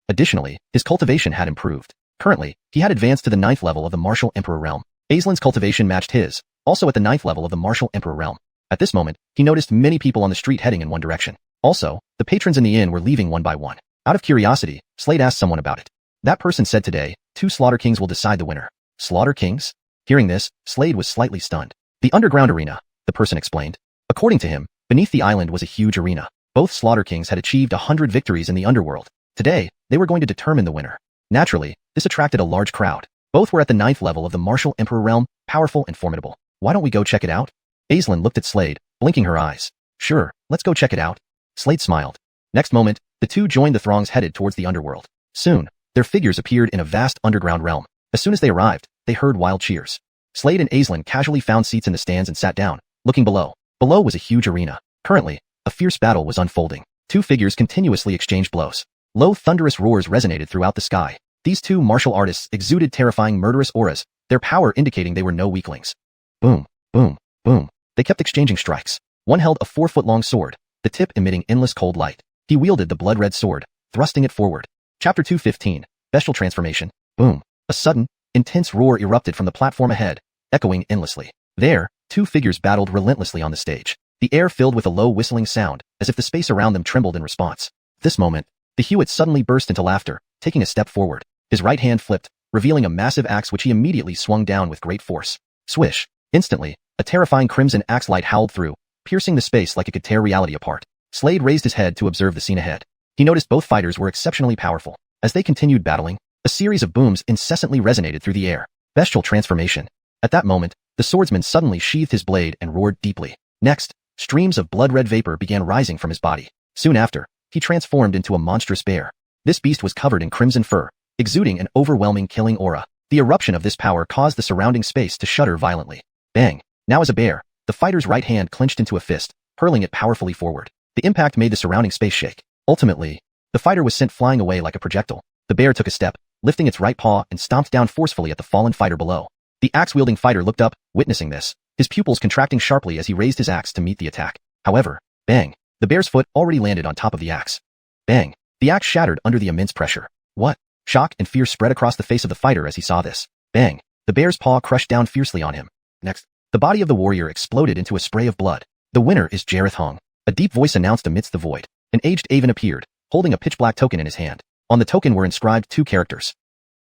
Additionally, his cultivation had improved. Currently, he had advanced to the 9th level of the Martial Emperor realm. Aislinn's cultivation matched his, also at the 9th level of the Martial Emperor realm. At this moment, he noticed many people on the street heading in one direction. Also, the patrons in the inn were leaving one by one. Out of curiosity, Slade asked someone about it. That person said today, 2 Slaughter Kings will decide the winner. Slaughter Kings? Hearing this, Slade was slightly stunned. The underground arena, the person explained. According to him, beneath the island was a huge arena. Both Slaughter Kings had achieved 100 victories in the underworld. Today, they were going to determine the winner. Naturally, this attracted a large crowd. Both were at the 9th level of the Martial Emperor realm, powerful and formidable. Why don't we go check it out? Aislinn looked at Slade, blinking her eyes. Sure, let's go check it out. Slade smiled. Next moment, the two joined the throngs headed towards the underworld. Soon, their figures appeared in a vast underground realm. As soon as they arrived, they heard wild cheers. Slade and Aislinn casually found seats in the stands and sat down, looking below. Below was a huge arena. Currently, a fierce battle was unfolding. 2 figures continuously exchanged blows. Low thunderous roars resonated throughout the sky. These 2 martial artists exuded terrifying murderous auras, their power indicating they were no weaklings. Boom, boom, boom. They kept exchanging strikes. One held a 4-foot-long sword, the tip emitting endless cold light. He wielded the blood-red sword, thrusting it forward. Chapter 215, Bestial Transformation. Boom. A sudden, intense roar erupted from the platform ahead, echoing endlessly. There, 2 figures battled relentlessly on the stage. The air filled with a low whistling sound, as if the space around them trembled in response. At this moment, the Hewitt suddenly burst into laughter, taking a step forward. His right hand flipped, revealing a massive axe which he immediately swung down with great force. Swish. Instantly, a terrifying crimson axe light howled through, piercing the space like it could tear reality apart. Slade raised his head to observe the scene ahead. He noticed both fighters were exceptionally powerful. As they continued battling, a series of booms incessantly resonated through the air. Bestial transformation. At that moment, the swordsman suddenly sheathed his blade and roared deeply. Next, streams of blood-red vapor began rising from his body. Soon after, he transformed into a monstrous bear. This beast was covered in crimson fur, exuding an overwhelming killing aura. The eruption of this power caused the surrounding space to shudder violently. Bang! Now as a bear, the fighter's right hand clenched into a fist, hurling it powerfully forward. The impact made the surrounding space shake. Ultimately, the fighter was sent flying away like a projectile. The bear took a step, lifting its right paw and stomped down forcefully at the fallen fighter below. The axe-wielding fighter looked up, witnessing this, his pupils contracting sharply as he raised his axe to meet the attack. However, bang! The bear's foot already landed on top of the axe. Bang! The axe shattered under the immense pressure. What? Shock and fear spread across the face of the fighter as he saw this. Bang! The bear's paw crushed down fiercely on him. Next, the body of the warrior exploded into a spray of blood. The winner is Jareth Hong. A deep voice announced amidst the void. An aged Avon appeared, holding a pitch-black token in his hand. On the token were inscribed 2 characters.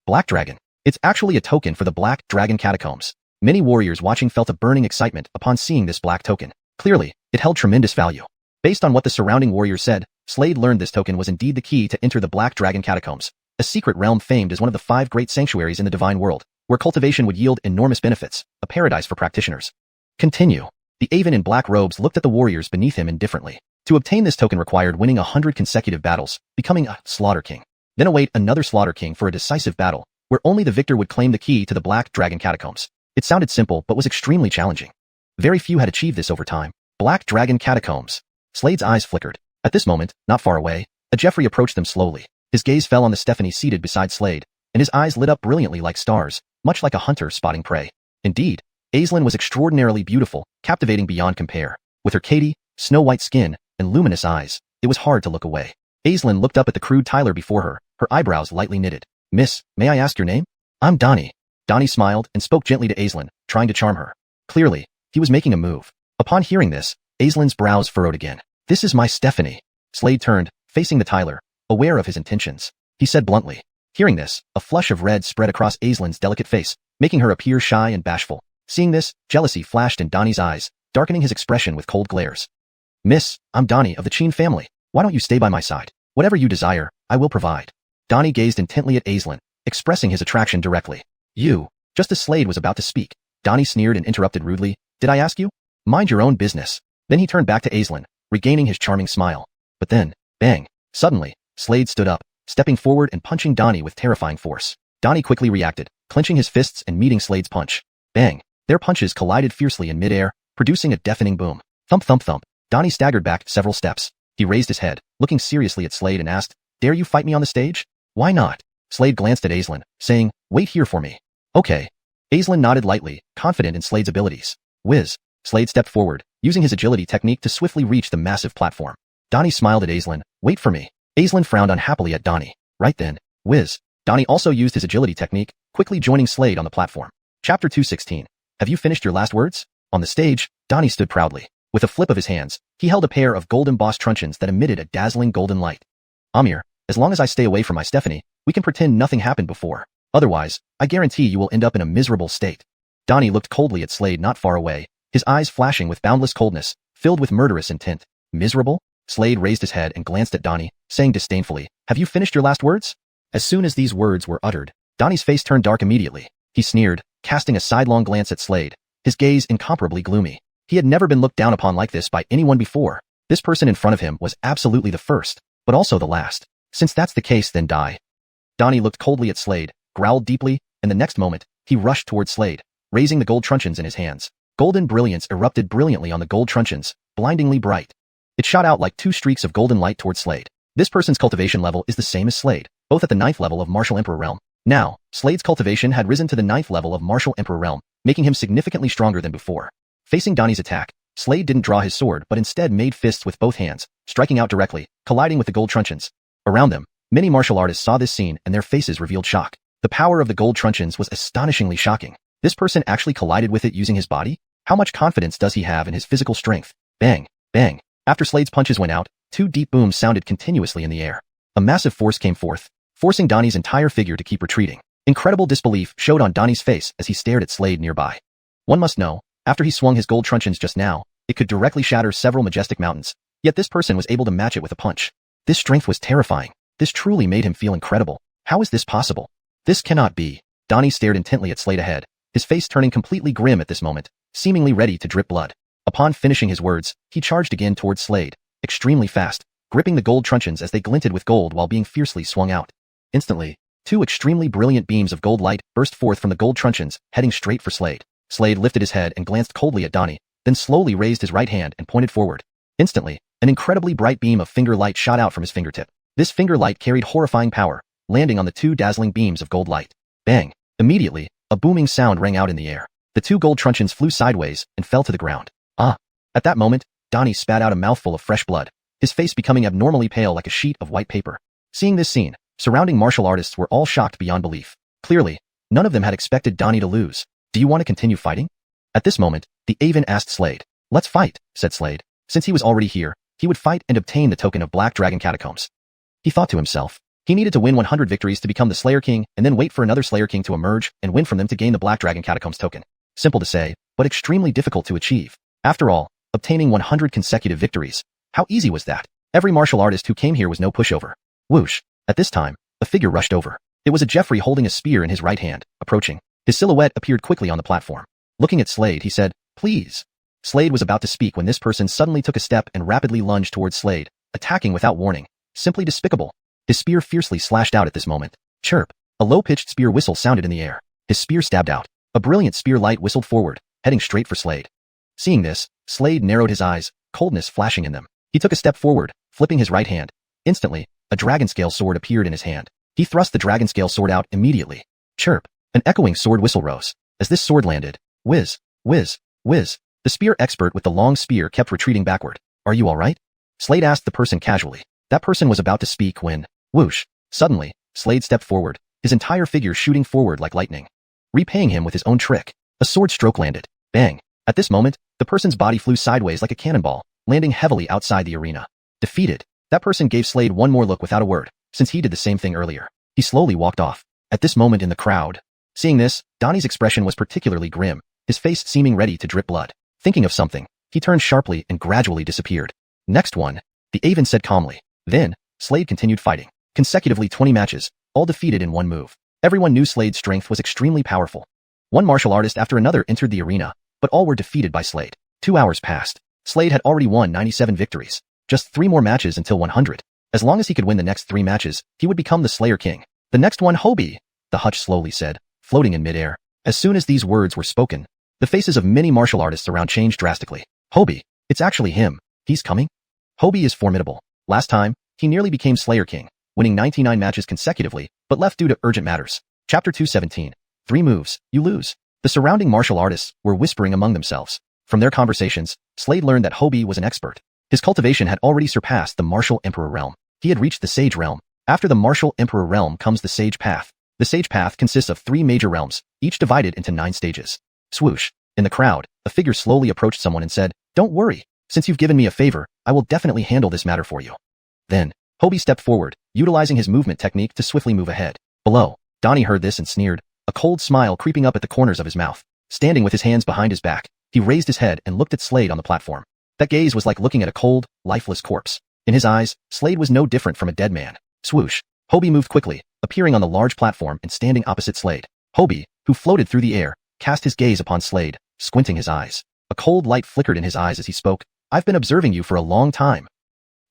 Black Dragon. It's actually a token for the Black Dragon Catacombs. Many warriors watching felt a burning excitement upon seeing this black token. Clearly, it held tremendous value. Based on what the surrounding warriors said, Slade learned this token was indeed the key to enter the Black Dragon Catacombs, a secret realm famed as one of the 5 great sanctuaries in the divine world, where cultivation would yield enormous benefits, a paradise for practitioners. Continue. The Avon in black robes looked at the warriors beneath him indifferently. To obtain this token required winning 100 consecutive battles, becoming a Slaughter King. Then await another Slaughter King for a decisive battle, where only the victor would claim the key to the Black Dragon Catacombs. It sounded simple but was extremely challenging. Very few had achieved this over time. Black Dragon Catacombs. Slade's eyes flickered. At this moment, not far away, a Jeffrey approached them slowly. His gaze fell on the Stephanie seated beside Slade, and his eyes lit up brilliantly like stars, much like a hunter spotting prey. Indeed, Aislinn was extraordinarily beautiful, captivating beyond compare. With her Katie, snow-white skin, and luminous eyes, it was hard to look away. Aislinn looked up at the crude Tyler before her eyebrows lightly knitted. Miss, may I ask your name? I'm Donnie. Donnie smiled and spoke gently to Aislinn, trying to charm her. Clearly, he was making a move. Upon hearing this, Aislinn's brows furrowed again. This is my Stephanie. Slade turned, facing the Tyler, aware of his intentions. He said bluntly. Hearing this, a flush of red spread across Aislinn's delicate face, making her appear shy and bashful. Seeing this, jealousy flashed in Donnie's eyes, darkening his expression with cold glares. Miss, I'm Donnie of the Cheen family. Why don't you stay by my side? Whatever you desire, I will provide. Donnie gazed intently at Aislinn, expressing his attraction directly. You. Just as Slade was about to speak, Donnie sneered and interrupted rudely. Did I ask you? Mind your own business. Then he turned back to Aislinn, regaining his charming smile. But then, bang. Suddenly, Slade stood up, stepping forward and punching Donnie with terrifying force. Donnie quickly reacted, clenching his fists and meeting Slade's punch. Bang. Their punches collided fiercely in midair, producing a deafening boom. Thump thump thump. Donnie staggered back several steps. He raised his head, looking seriously at Slade and asked, "Dare you fight me on the stage?" "Why not?" Slade glanced at Aislinn, saying, "Wait here for me." "Okay." Aislinn nodded lightly, confident in Slade's abilities. Whiz. Slade stepped forward, using his agility technique to swiftly reach the massive platform. Donnie smiled at Aislinn. "Wait for me." Aislinn frowned unhappily at Donnie. Right then. Whiz. Donnie also used his agility technique, quickly joining Slade on the platform. Chapter 216. Have you finished your last words? On the stage, Donnie stood proudly. With a flip of his hands, he held a pair of gold embossed truncheons that emitted a dazzling golden light. "Amir, as long as I stay away from my Stephanie, we can pretend nothing happened before. Otherwise, I guarantee you will end up in a miserable state." Donnie looked coldly at Slade not far away, his eyes flashing with boundless coldness, filled with murderous intent. "Miserable?" Slade raised his head and glanced at Donnie, saying disdainfully, "Have you finished your last words?" As soon as these words were uttered, Donnie's face turned dark immediately. He sneered, casting a sidelong glance at Slade, his gaze incomparably gloomy. He had never been looked down upon like this by anyone before. This person in front of him was absolutely the first, but also the last. Since that's the case, then die. Donnie looked coldly at Slade, growled deeply, and the next moment, he rushed towards Slade, raising the gold truncheons in his hands. Golden brilliance erupted brilliantly on the gold truncheons, blindingly bright. It shot out like two streaks of golden light towards Slade. This person's cultivation level is the same as Slade, both at the 9th level of Martial Emperor Realm. Now, Slade's cultivation had risen to the 9th level of Martial Emperor Realm, making him significantly stronger than before. Facing Donnie's attack, Slade didn't draw his sword but instead made fists with both hands, striking out directly, colliding with the gold truncheons. Around them, many martial artists saw this scene and their faces revealed shock. The power of the gold truncheons was astonishingly shocking. This person actually collided with it using his body? How much confidence does he have in his physical strength? Bang, bang. After Slade's punches went out, two deep booms sounded continuously in the air. A massive force came forth, forcing Donnie's entire figure to keep retreating. Incredible disbelief showed on Donnie's face as he stared at Slade nearby. One must know, after he swung his gold truncheons just now, it could directly shatter several majestic mountains, yet this person was able to match it with a punch. This strength was terrifying. This truly made him feel incredible. How is this possible? This cannot be. Donnie stared intently at Slade ahead, his face turning completely grim at this moment, seemingly ready to drip blood. Upon finishing his words, he charged again towards Slade, extremely fast, gripping the gold truncheons as they glinted with gold while being fiercely swung out. Instantly, two extremely brilliant beams of gold light burst forth from the gold truncheons, heading straight for Slade. Slade lifted his head and glanced coldly at Donnie, then slowly raised his right hand and pointed forward. Instantly, an incredibly bright beam of finger light shot out from his fingertip. This finger light carried horrifying power, landing on the two dazzling beams of gold light. Bang! Immediately, a booming sound rang out in the air. The two gold truncheons flew sideways and fell to the ground. Ah! At that moment, Donnie spat out a mouthful of fresh blood, his face becoming abnormally pale like a sheet of white paper. Seeing this scene, surrounding martial artists were all shocked beyond belief. Clearly, none of them had expected Donnie to lose. "Do you want to continue fighting?" At this moment, the Aven asked Slade. "Let's fight," said Slade. Since he was already here, he would fight and obtain the token of Black Dragon Catacombs. He thought to himself. He needed to win 100 victories to become the Slayer King and then wait for another Slayer King to emerge and win from them to gain the Black Dragon Catacombs token. Simple to say, but extremely difficult to achieve. After all, obtaining 100 consecutive victories. How easy was that? Every martial artist who came here was no pushover. Whoosh. At this time, a figure rushed over. It was a Jeffrey holding a spear in his right hand, approaching. His silhouette appeared quickly on the platform. Looking at Slade, he said, "Please." Slade was about to speak when this person suddenly took a step and rapidly lunged towards Slade, attacking without warning. Simply despicable. His spear fiercely slashed out at this moment. Chirp. A low-pitched spear whistle sounded in the air. His spear stabbed out. A brilliant spear light whistled forward, heading straight for Slade. Seeing this, Slade narrowed his eyes, coldness flashing in them. He took a step forward, flipping his right hand. Instantly, a dragon scale sword appeared in his hand. He thrust the dragon scale sword out immediately. Chirp. An echoing sword whistle rose. As this sword landed, whiz, whiz, whiz. The spear expert with the long spear kept retreating backward. "Are you all right?" Slade asked the person casually. That person was about to speak when, whoosh. Suddenly, Slade stepped forward, his entire figure shooting forward like lightning. Repaying him with his own trick. A sword stroke landed. Bang. At this moment, the person's body flew sideways like a cannonball, landing heavily outside the arena. Defeated. That person gave Slade one more look without a word, since he did the same thing earlier. He slowly walked off. At this moment in the crowd. Seeing this, Donnie's expression was particularly grim, his face seeming ready to drip blood. Thinking of something, he turned sharply and gradually disappeared. "Next one," the Aven said calmly. Then, Slade continued fighting. Consecutively 20 matches, all defeated in one move. Everyone knew Slade's strength was extremely powerful. One martial artist after another entered the arena, but all were defeated by Slade. 2 hours passed. Slade had already won 97 victories. Just 3 more matches until 100. As long as he could win the next 3 matches, he would become the Slayer King. "The next one, Hobie," the Hutch slowly said, floating in midair. As soon as these words were spoken, the faces of many martial artists around changed drastically. "Hobie." It's actually him. He's coming? Hobie is formidable. Last time, he nearly became Slayer King, winning 99 matches consecutively, but left due to urgent matters. Chapter 217. 3 moves, you lose. The surrounding martial artists were whispering among themselves. From their conversations, Slade learned that Hobie was an expert. His cultivation had already surpassed the Martial Emperor realm. He had reached the Sage realm. After the Martial Emperor realm comes the Sage path. The Sage path consists of 3 major realms, each divided into 9 stages. Swoosh. In the crowd, a figure slowly approached someone and said, "Don't worry. Since you've given me a favor, I will definitely handle this matter for you." Then, Hobie stepped forward, utilizing his movement technique to swiftly move ahead. Below, Donnie heard this and sneered, a cold smile creeping up at the corners of his mouth. Standing with his hands behind his back, he raised his head and looked at Slade on the platform. That gaze was like looking at a cold, lifeless corpse. In his eyes, Slade was no different from a dead man. Swoosh. Hobie moved quickly, appearing on the large platform and standing opposite Slade. Hobie, who floated through the air, cast his gaze upon Slade, squinting his eyes. A cold light flickered in his eyes as he spoke. "I've been observing you for a long time."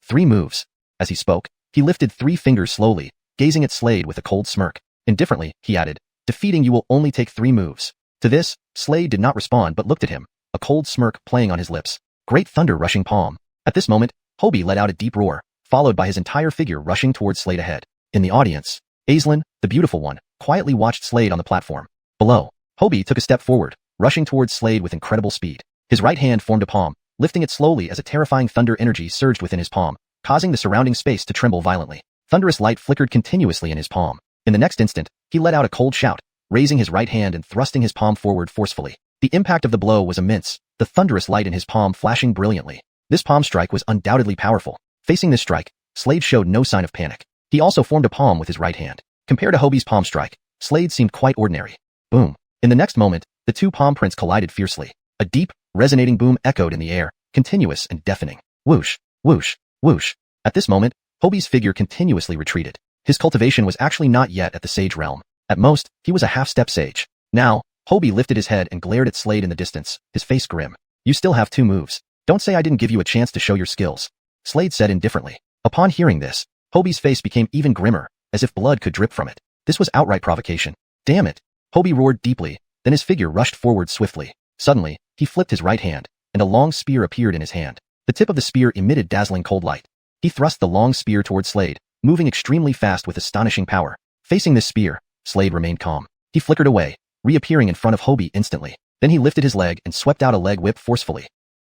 3 moves. As he spoke, he lifted 3 fingers slowly, gazing at Slade with a cold smirk. Indifferently, he added, "Defeating you will only take 3 moves." To this, Slade did not respond but looked at him, a cold smirk playing on his lips. Great thunder rushing palm. At this moment, Hobie let out a deep roar, followed by his entire figure rushing towards Slade ahead. In the audience, Aislinn, the beautiful one, quietly watched Slade on the platform. Below, Hobie took a step forward, rushing towards Slade with incredible speed. His right hand formed a palm, lifting it slowly as a terrifying thunder energy surged within his palm, causing the surrounding space to tremble violently. Thunderous light flickered continuously in his palm. In the next instant, he let out a cold shout, raising his right hand and thrusting his palm forward forcefully. The impact of the blow was immense, the thunderous light in his palm flashing brilliantly. This palm strike was undoubtedly powerful. Facing this strike, Slade showed no sign of panic. He also formed a palm with his right hand. Compared to Hobie's palm strike, Slade seemed quite ordinary. Boom. In the next moment, the 2 palm prints collided fiercely. A deep, resonating boom echoed in the air, continuous and deafening. Whoosh, whoosh, whoosh. At this moment, Hobie's figure continuously retreated. His cultivation was actually not yet at the Sage realm. At most, he was a half-step Sage. Now, Hobie lifted his head and glared at Slade in the distance, his face grim. "You still have 2 moves. Don't say I didn't give you a chance to show your skills," Slade said indifferently. Upon hearing this, Hobie's face became even grimmer, as if blood could drip from it. This was outright provocation. "Damn it!" Hobie roared deeply, then his figure rushed forward swiftly. Suddenly, he flipped his right hand, and a long spear appeared in his hand. The tip of the spear emitted dazzling cold light. He thrust the long spear toward Slade, moving extremely fast with astonishing power. Facing this spear, Slade remained calm. He flickered away, reappearing in front of Hobie instantly. Then he lifted his leg and swept out a leg whip forcefully.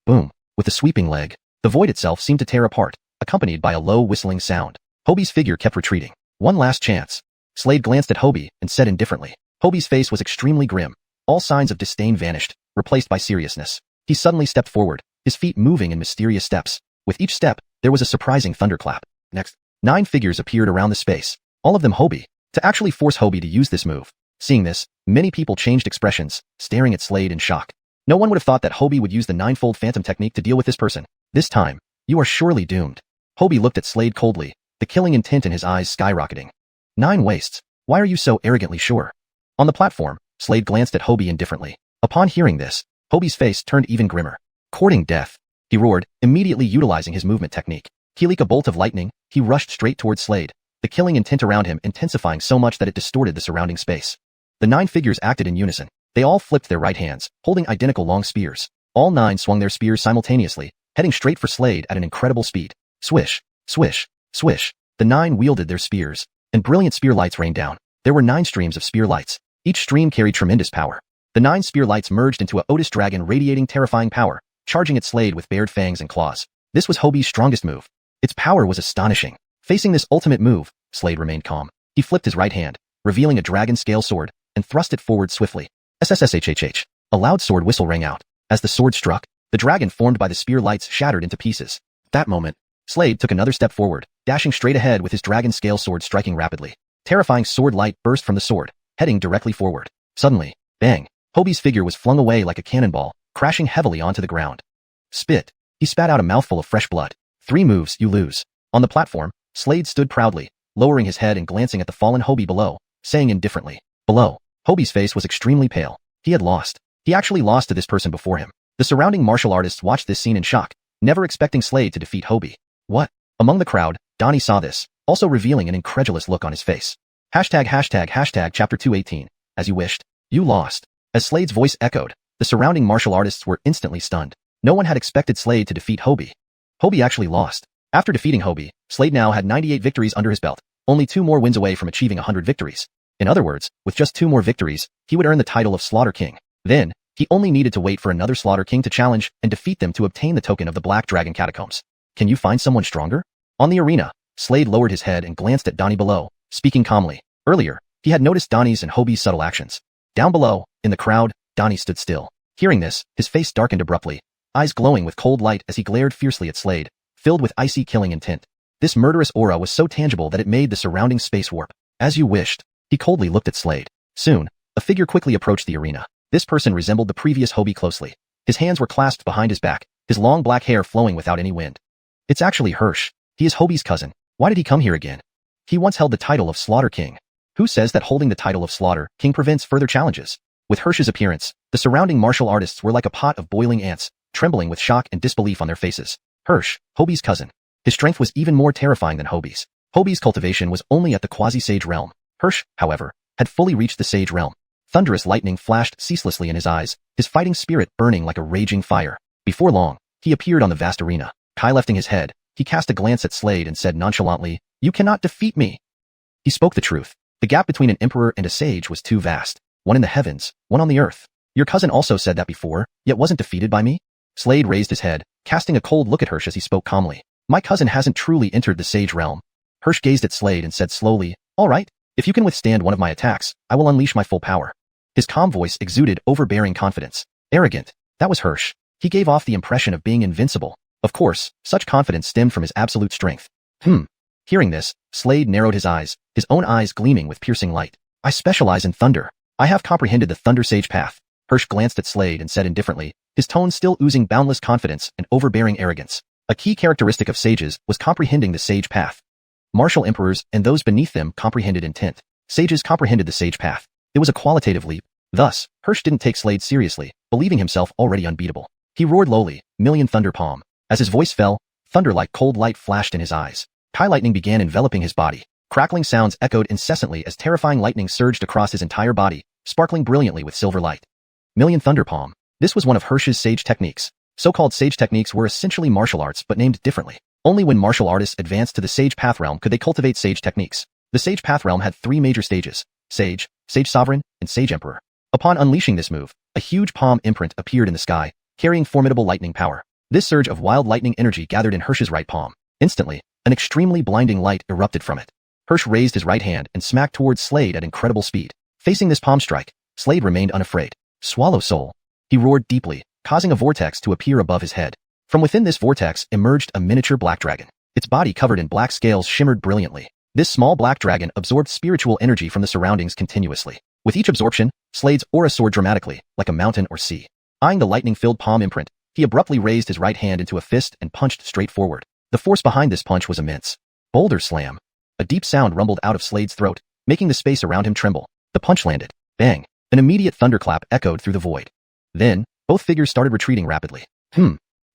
Boom. With the sweeping leg, the void itself seemed to tear apart, accompanied by a low whistling sound. Hobie's figure kept retreating. "One last chance." Slade glanced at Hobie and said indifferently. Hobie's face was extremely grim. All signs of disdain vanished, replaced by seriousness. He suddenly stepped forward, his feet moving in mysterious steps. With each step, there was a surprising thunderclap. Next, 9 figures appeared around the space, all of them Hobie, to actually force Hobie to use this move. Seeing this, many people changed expressions, staring at Slade in shock. No one would have thought that Hobie would use the 9-fold phantom technique to deal with this person. "This time, you are surely doomed." Hobie looked at Slade coldly, the killing intent in his eyes skyrocketing. 9 wastes. Why are you so arrogantly sure? On the platform, Slade glanced at Hobie indifferently. Upon hearing this, Hobie's face turned even grimmer. "Courting death," he roared, immediately utilizing his movement technique. Like a bolt of lightning, he rushed straight towards Slade, the killing intent around him intensifying so much that it distorted the surrounding space. The 9 figures acted in unison. They all flipped their right hands, holding identical long spears. All 9 swung their spears simultaneously, heading straight for Slade at an incredible speed. Swish, swish, swish. The 9 wielded their spears, and brilliant spear lights rained down. There were 9 streams of spear lights. Each stream carried tremendous power. The 9 spear lights merged into a Otis dragon radiating terrifying power, charging at Slade with bared fangs and claws. This was Hobie's strongest move. Its power was astonishing. Facing this ultimate move, Slade remained calm. He flipped his right hand, revealing a dragon scale sword, and thrust it forward swiftly. SSSHHH. A loud sword whistle rang out. As the sword struck, the dragon formed by the spear lights shattered into pieces. At that moment, Slade took another step forward, dashing straight ahead with his dragon scale sword striking rapidly. Terrifying sword light burst from the sword, heading directly forward. Suddenly, bang! Hobie's figure was flung away like a cannonball, crashing heavily onto the ground. Spit! He spat out a mouthful of fresh blood. 3 moves, you lose. On the platform, Slade stood proudly, lowering his head and glancing at the fallen Hobie below, saying indifferently. Below, Hobie's face was extremely pale. He had lost. He actually lost to this person before him. The surrounding martial artists watched this scene in shock, never expecting Slade to defeat Hobie. What? Among the crowd, Donnie saw this, also revealing an incredulous look on his face. ####Chapter 218. As you wished. You lost. As Slade's voice echoed, the surrounding martial artists were instantly stunned. No one had expected Slade to defeat Hobie. Hobie actually lost. After defeating Hobie, Slade now had 98 victories under his belt, only 2 more wins away from achieving 100 victories. In other words, with just 2 more victories, he would earn the title of Slaughter King. Then, he only needed to wait for another Slaughter King to challenge and defeat them to obtain the token of the Black Dragon Catacombs. Can you find someone stronger? On the arena, Slade lowered his head and glanced at Donnie below, speaking calmly. Earlier, he had noticed Donnie's and Hobie's subtle actions. Down below, in the crowd, Donnie stood still. Hearing this, his face darkened abruptly, eyes glowing with cold light as he glared fiercely at Slade, filled with icy killing intent. This murderous aura was so tangible that it made the surrounding space warp. As you wished. He coldly looked at Slade. Soon, a figure quickly approached the arena. This person resembled the previous Hobie closely. His hands were clasped behind his back, his long black hair flowing without any wind. It's actually Hirsch. He is Hobie's cousin. Why did he come here again? He once held the title of Slaughter King. Who says that holding the title of Slaughter King prevents further challenges? With Hirsch's appearance, the surrounding martial artists were like a pot of boiling ants, trembling with shock and disbelief on their faces. Hirsch, Hobie's cousin. His strength was even more terrifying than Hobie's. Hobie's cultivation was only at the quasi-sage realm. Hirsch, however, had fully reached the sage realm. Thunderous lightning flashed ceaselessly in his eyes, his fighting spirit burning like a raging fire. Before long, he appeared on the vast arena. Kai lifting his head, he cast a glance at Slade and said nonchalantly, "You cannot defeat me." He spoke the truth. The gap between an emperor and a sage was too vast. One in the heavens, one on the earth. Your cousin also said that before, yet wasn't defeated by me? Slade raised his head, casting a cold look at Hirsch as he spoke calmly. My cousin hasn't truly entered the sage realm. Hirsch gazed at Slade and said slowly, "All right. If you can withstand one of my attacks, I will unleash my full power." His calm voice exuded overbearing confidence. Arrogant. That was Hirsch. He gave off the impression of being invincible. Of course, such confidence stemmed from his absolute strength. Hearing this, Slade narrowed his eyes, his own eyes gleaming with piercing light. I specialize in thunder. I have comprehended the Thunder Sage path. Hirsch glanced at Slade and said indifferently, his tone still oozing boundless confidence and overbearing arrogance. A key characteristic of sages was comprehending the sage path. Martial emperors and those beneath them comprehended intent. Sages comprehended the sage path. It was a qualitative leap. Thus, Hirsch didn't take Slade seriously, believing himself already unbeatable. He roared lowly, "Million Thunder Palm." As his voice fell, thunder like cold light flashed in his eyes. Kai lightning began enveloping his body. Crackling sounds echoed incessantly as terrifying lightning surged across his entire body, sparkling brilliantly with silver light. Million Thunder Palm. This was one of Hirsch's sage techniques. So-called sage techniques were essentially martial arts but named differently. Only when martial artists advanced to the Sage Path realm could they cultivate sage techniques. The Sage Path realm had 3 major stages: Sage, Sage Sovereign, and Sage Emperor. Upon unleashing this move, a huge palm imprint appeared in the sky, carrying formidable lightning power. This surge of wild lightning energy gathered in Hirsch's right palm. Instantly, an extremely blinding light erupted from it. Hirsch raised his right hand and smacked towards Slade at incredible speed. Facing this palm strike, Slade remained unafraid. Swallow soul. He roared deeply, causing a vortex to appear above his head. From within this vortex emerged a miniature black dragon. Its body covered in black scales shimmered brilliantly. This small black dragon absorbed spiritual energy from the surroundings continuously. With each absorption, Slade's aura soared dramatically, like a mountain or sea. Eyeing the lightning-filled palm imprint, he abruptly raised his right hand into a fist and punched straight forward. The force behind this punch was immense. Boulder slam. A deep sound rumbled out of Slade's throat, making the space around him tremble. The punch landed. Bang. An immediate thunderclap echoed through the void. Then, both figures started retreating rapidly.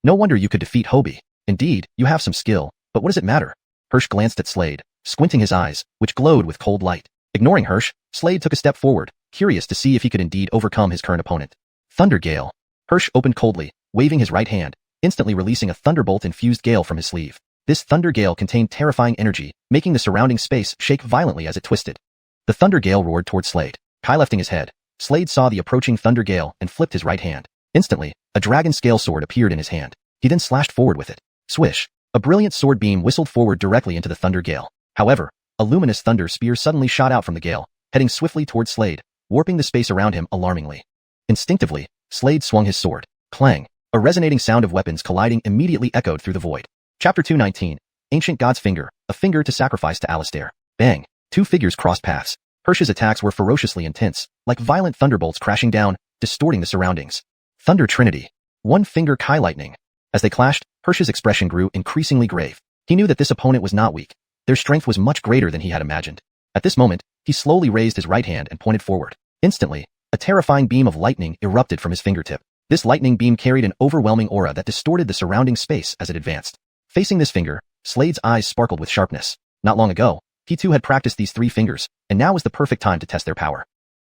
No wonder you could defeat Hobie. Indeed, you have some skill, but what does it matter? Hirsch glanced at Slade, squinting his eyes, which glowed with cold light. Ignoring Hirsch, Slade took a step forward, curious to see if he could indeed overcome his current opponent. Thunder Gale. Hirsch opened coldly, waving his right hand, instantly releasing a thunderbolt-infused gale from his sleeve. This thunder gale contained terrifying energy, making the surrounding space shake violently as it twisted. The thunder gale roared toward Slade. Kai lifting his head, Slade saw the approaching thunder gale and flipped his right hand. Instantly, a dragon scale sword appeared in his hand. He then slashed forward with it. Swish! A brilliant sword beam whistled forward directly into the thunder gale. However, a luminous thunder spear suddenly shot out from the gale, heading swiftly toward Slade, warping the space around him alarmingly. Instinctively, Slade swung his sword. Clang! A resonating sound of weapons colliding immediately echoed through the void. Chapter 219. Ancient God's Finger, a finger to sacrifice to Alistair. Bang! 2 figures crossed paths. Hirsch's attacks were ferociously intense, like violent thunderbolts crashing down, distorting the surroundings. Thunder Trinity. 1 finger Kai lightning. As they clashed, Hirsch's expression grew increasingly grave. He knew that this opponent was not weak. Their strength was much greater than he had imagined. At this moment, he slowly raised his right hand and pointed forward. Instantly, a terrifying beam of lightning erupted from his fingertip. This lightning beam carried an overwhelming aura that distorted the surrounding space as it advanced. Facing this finger, Slade's eyes sparkled with sharpness. Not long ago, he too had practiced these 3 fingers, and now was the perfect time to test their power.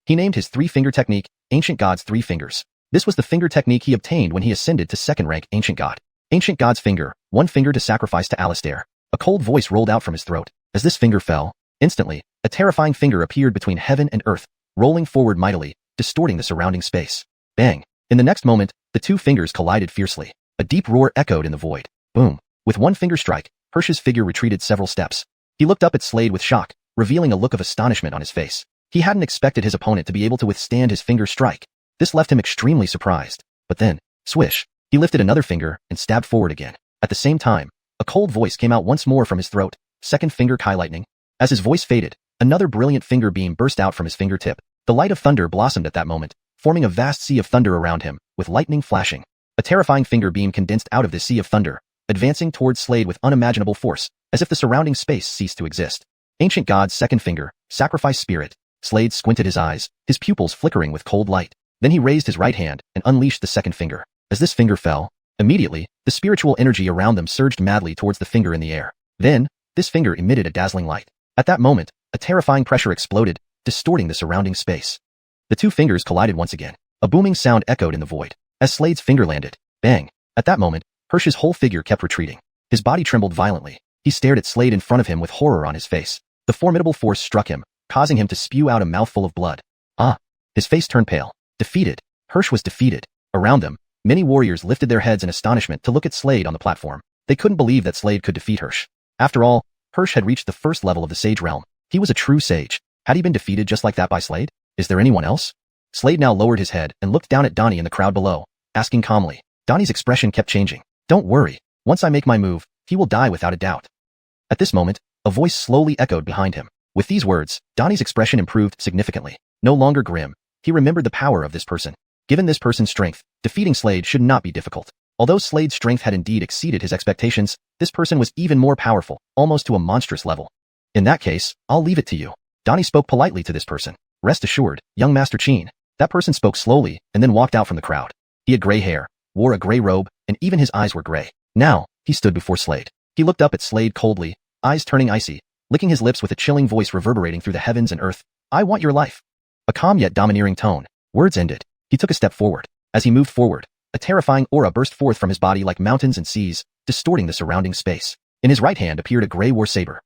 He named his 3-finger technique, Ancient God's 3 Fingers. This was the finger technique he obtained when he ascended to second rank Ancient God. Ancient God's finger, one finger to sacrifice to Alistair. A cold voice rolled out from his throat. As this finger fell, instantly, a terrifying finger appeared between heaven and earth, rolling forward mightily, distorting the surrounding space. Bang! In the next moment, the two fingers collided fiercely. A deep roar echoed in the void. Boom! With one finger strike, Hirsch's figure retreated several steps. He looked up at Slade with shock, revealing a look of astonishment on his face. He hadn't expected his opponent to be able to withstand his finger strike. This left him extremely surprised. But then, swish, he lifted another finger and stabbed forward again. At the same time, a cold voice came out once more from his throat. Second finger Kai lightning. As his voice faded, another brilliant finger beam burst out from his fingertip. The light of thunder blossomed at that moment, forming a vast sea of thunder around him, with lightning flashing. A terrifying finger beam condensed out of this sea of thunder, advancing towards Slade with unimaginable force, as if the surrounding space ceased to exist. Ancient God's second finger, sacrifice spirit. Slade squinted his eyes, his pupils flickering with cold light. Then he raised his right hand and unleashed the second finger. As this finger fell, immediately, the spiritual energy around them surged madly towards the finger in the air. Then, this finger emitted a dazzling light. At that moment, a terrifying pressure exploded, distorting the surrounding space. The two fingers collided once again. A booming sound echoed in the void. As Slade's finger landed, bang! At that moment, Hirsch's whole figure kept retreating. His body trembled violently. He stared at Slade in front of him with horror on his face. The formidable force struck him, causing him to spew out a mouthful of blood. His face turned pale. Defeated. Hirsch was defeated. Around them, many warriors lifted their heads in astonishment to look at Slade on the platform. They couldn't believe that Slade could defeat Hirsch. After all, Hirsch had reached the first level of the sage realm. He was a true sage. Had he been defeated just like that by Slade? Is there anyone else? Slade now lowered his head and looked down at Donnie in the crowd below, asking calmly. Donnie's expression kept changing. Don't worry. Once I make my move, he will die without a doubt. At this moment, a voice slowly echoed behind him. With these words, Donnie's expression improved significantly. No longer grim, he remembered the power of this person. Given this person's strength, defeating Slade should not be difficult. Although Slade's strength had indeed exceeded his expectations, this person was even more powerful, almost to a monstrous level. In that case, I'll leave it to you. Donnie spoke politely to this person. Rest assured, young Master Cheen. That person spoke slowly and then walked out from the crowd. He had gray hair, wore a gray robe, and even his eyes were gray. Now, he stood before Slade. He looked up at Slade coldly, eyes turning icy, licking his lips with a chilling voice reverberating through the heavens and earth. I want your life. A calm yet domineering tone. Words ended. He took a step forward. As he moved forward, a terrifying aura burst forth from his body like mountains and seas, distorting the surrounding space. In his right hand appeared a gray war saber.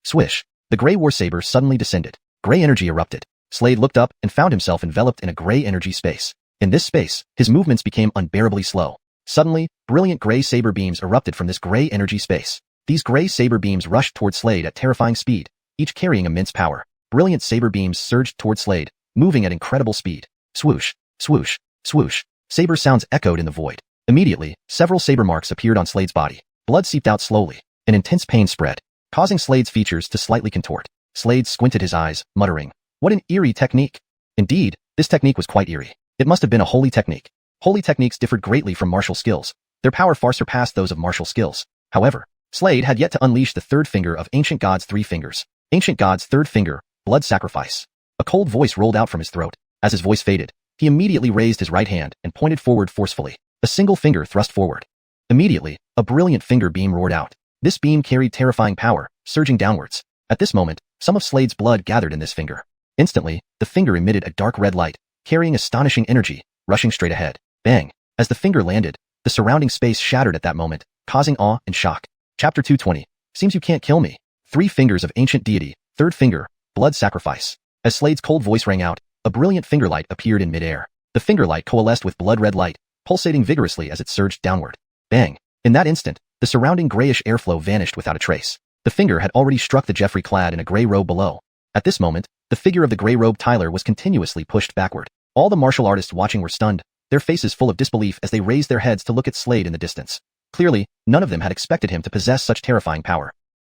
Swish. The gray war saber suddenly descended. Gray energy erupted. Slade looked up and found himself enveloped in a gray energy space. In this space, his movements became unbearably slow. Suddenly, brilliant gray saber beams erupted from this gray energy space. These gray saber beams rushed toward Slade at terrifying speed, each carrying immense power. Brilliant saber beams surged toward Slade, moving at incredible speed. Swoosh, swoosh, swoosh. Saber sounds echoed in the void. Immediately, several saber marks appeared on Slade's body. Blood seeped out slowly. An intense pain spread, causing Slade's features to slightly contort. Slade squinted his eyes, muttering, "What an eerie technique." Indeed, this technique was quite eerie. It must have been a holy technique. Holy techniques differed greatly from martial skills. Their power far surpassed those of martial skills. However, Slade had yet to unleash the third finger of Ancient God's three fingers. Ancient God's third finger, blood sacrifice. A cold voice rolled out from his throat. As his voice faded, he immediately raised his right hand and pointed forward forcefully. A single finger thrust forward. Immediately, a brilliant finger beam roared out. This beam carried terrifying power, surging downwards. At this moment, some of Slade's blood gathered in this finger. Instantly, the finger emitted a dark red light, carrying astonishing energy, rushing straight ahead. Bang! As the finger landed, the surrounding space shattered at that moment, causing awe and shock. Chapter 220. Seems you can't kill me. Three fingers of ancient deity, third finger, blood sacrifice. As Slade's cold voice rang out, a brilliant finger light appeared in midair. The finger light coalesced with blood-red light, pulsating vigorously as it surged downward. Bang! In that instant, the surrounding grayish airflow vanished without a trace. The finger had already struck the Jeffrey clad in a gray robe below. At this moment, the figure of the gray-robed Tyler was continuously pushed backward. All the martial artists watching were stunned, their faces full of disbelief as they raised their heads to look at Slade in the distance. Clearly, none of them had expected him to possess such terrifying power.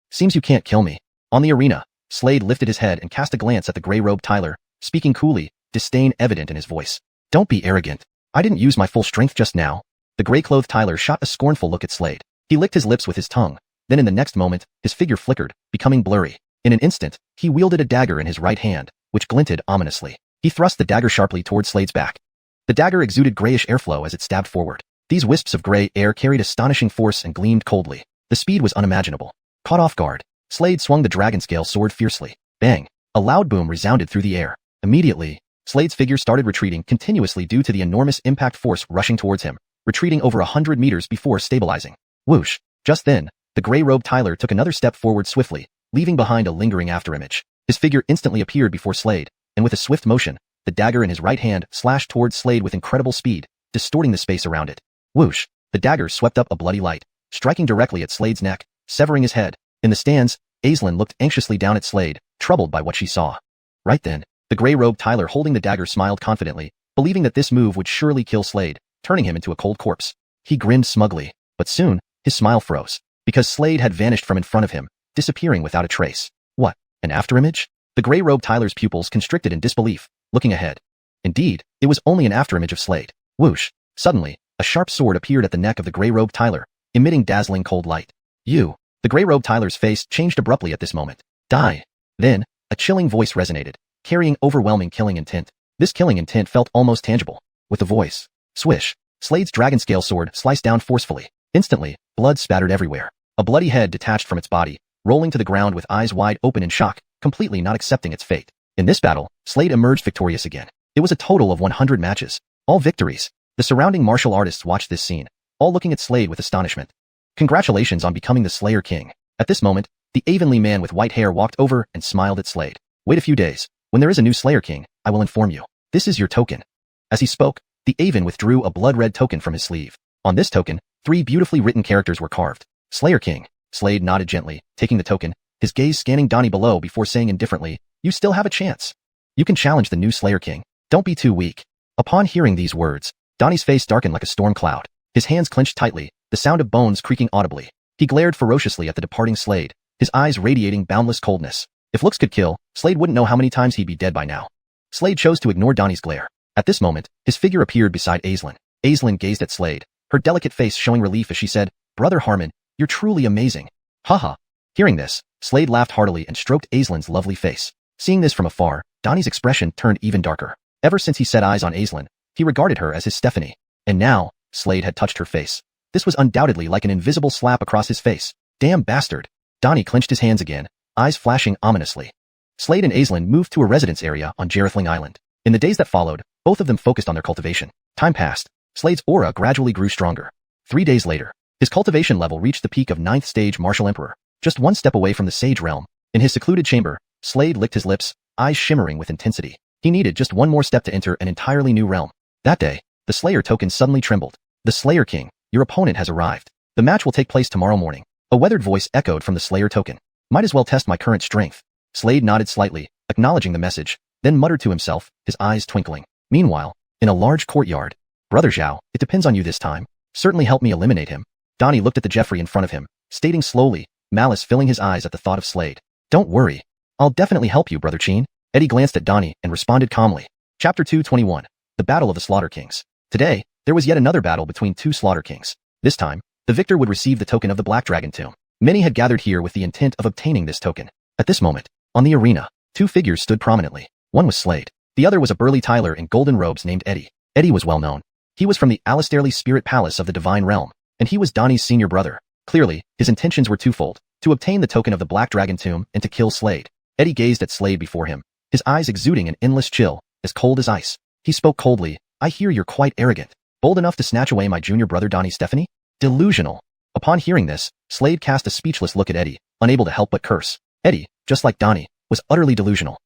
Seems you can't kill me. On the arena, Slade lifted his head and cast a glance at the gray-robed Tyler, speaking coolly, disdain evident in his voice. Don't be arrogant. I didn't use my full strength just now. The gray-clothed Tyler shot a scornful look at Slade. He licked his lips with his tongue. Then in the next moment, his figure flickered, becoming blurry. In an instant, he wielded a dagger in his right hand, which glinted ominously. He thrust the dagger sharply toward Slade's back. The dagger exuded grayish airflow as it stabbed forward. These wisps of gray air carried astonishing force and gleamed coldly. The speed was unimaginable. Caught off guard, Slade swung the dragon scale sword fiercely. Bang! A loud boom resounded through the air. Immediately, Slade's figure started retreating continuously due to the enormous impact force rushing towards him, retreating over 100 meters before stabilizing. Whoosh! Just then, the gray-robed Tyler took another step forward swiftly, leaving behind a lingering afterimage. His figure instantly appeared before Slade, and with a swift motion, the dagger in his right hand slashed towards Slade with incredible speed, distorting the space around it. Whoosh! The dagger swept up a bloody light, striking directly at Slade's neck, severing his head. In the stands, Aislinn looked anxiously down at Slade, troubled by what she saw. Right then, the gray-robed Tyler holding the dagger smiled confidently, believing that this move would surely kill Slade, turning him into a cold corpse. He grinned smugly, but soon, his smile froze, because Slade had vanished from in front of him, disappearing without a trace. What? An afterimage? The gray-robed Tyler's pupils constricted in disbelief, looking ahead. Indeed, it was only an afterimage of Slade. Whoosh! Suddenly, a sharp sword appeared at the neck of the gray-robed Tyler, emitting dazzling cold light. You! The gray-robed Tyler's face changed abruptly at this moment. Die! Then, a chilling voice resonated, carrying overwhelming killing intent. This killing intent felt almost tangible. With the voice, swish! Slade's dragon-scale sword sliced down forcefully. Instantly, blood spattered everywhere. A bloody head detached from its body, rolling to the ground with eyes wide open in shock, completely not accepting its fate. In this battle, Slade emerged victorious again. It was a total of 100 matches. All victories. The surrounding martial artists watched this scene, all looking at Slade with astonishment. Congratulations on becoming the Slayer King. At this moment, the Avonlea man with white hair walked over and smiled at Slade. Wait a few days. When there is a new Slayer King, I will inform you. This is your token. As he spoke, the Avon withdrew a blood-red token from his sleeve. On this token, 3 beautifully written characters were carved. Slayer King. Slade nodded gently, taking the token, his gaze scanning Donnie below before saying indifferently, you still have a chance. You can challenge the new Slayer King. Don't be too weak. Upon hearing these words, Donnie's face darkened like a storm cloud. His hands clenched tightly, the sound of bones creaking audibly. He glared ferociously at the departing Slade, his eyes radiating boundless coldness. If looks could kill, Slade wouldn't know how many times he'd be dead by now. Slade chose to ignore Donnie's glare. At this moment, his figure appeared beside Aislinn. Aislinn gazed at Slade, her delicate face showing relief as she said, Brother Harmon, you're truly amazing. Haha. Hearing this, Slade laughed heartily and stroked Aislinn's lovely face. Seeing this from afar, Donnie's expression turned even darker. Ever since he set eyes on Aislinn, he regarded her as his Stephanie. And now, Slade had touched her face. This was undoubtedly like an invisible slap across his face. Damn bastard. Donnie clenched his hands again, eyes flashing ominously. Slade and Aislinn moved to a residence area on Jarethling Island. In the days that followed, both of them focused on their cultivation. Time passed. Slade's aura gradually grew stronger. 3 days later, his cultivation level reached the peak of 9th stage Martial Emperor, just 1 step away from the Sage Realm. In his secluded chamber, Slade licked his lips, eyes shimmering with intensity. He needed just 1 more step to enter an entirely new realm. That day, the Slayer token suddenly trembled. The Slayer King, your opponent has arrived. The match will take place tomorrow morning. A weathered voice echoed from the Slayer token. Might as well test my current strength. Slade nodded slightly, acknowledging the message, then muttered to himself, his eyes twinkling. Meanwhile, in a large courtyard, Brother Xiao, it depends on you this time. Certainly help me eliminate him. Donnie looked at the Jeffrey in front of him, stating slowly, malice filling his eyes at the thought of Slade. Don't worry. I'll definitely help you, Brother Chin. Eddie glanced at Donnie and responded calmly. Chapter 221. The Battle of the Slaughter Kings. Today, there was yet another battle between 2 Slaughter Kings. This time, the victor would receive the token of the Black Dragon Tomb. Many had gathered here with the intent of obtaining this token. At this moment, on the arena, 2 figures stood prominently. One was Slade. The other was a burly Tyler in golden robes named Eddie. Eddie was well known. He was from the Alistairley Spirit Palace of the Divine Realm, and he was Donnie's senior brother. Clearly, his intentions were twofold, to obtain the token of the Black Dragon Tomb and to kill Slade. Eddie gazed at Slade before him, his eyes exuding an endless chill, as cold as ice. He spoke coldly, I hear you're quite arrogant. Bold enough to snatch away my junior brother Donnie Stephanie? Delusional. Upon hearing this, Slade cast a speechless look at Eddie, unable to help but curse. Eddie, just like Donnie, was utterly delusional.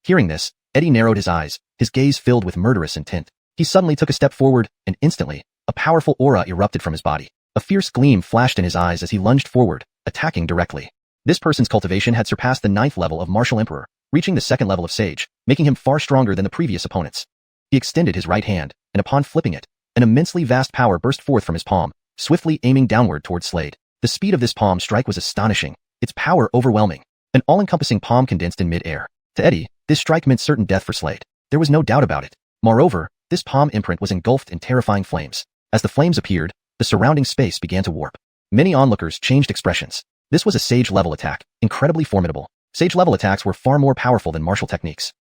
Hearing this, Eddie narrowed his eyes, his gaze filled with murderous intent. He suddenly took a step forward, and instantly, a powerful aura erupted from his body. A fierce gleam flashed in his eyes as he lunged forward, attacking directly. This person's cultivation had surpassed the 9th level of Martial Emperor, reaching the 2nd level of Sage, making him far stronger than the previous opponents. He extended his right hand, and upon flipping it, an immensely vast power burst forth from his palm, swiftly aiming downward towards Slade. The speed of this palm strike was astonishing, its power overwhelming. An all-encompassing palm condensed in mid-air. To Eddie, this strike meant certain death for Slade. There was no doubt about it. Moreover, this palm imprint was engulfed in terrifying flames. As the flames appeared, the surrounding space began to warp. Many onlookers changed expressions. This was a Sage-level attack, incredibly formidable. Sage-level attacks were far more powerful than martial techniques.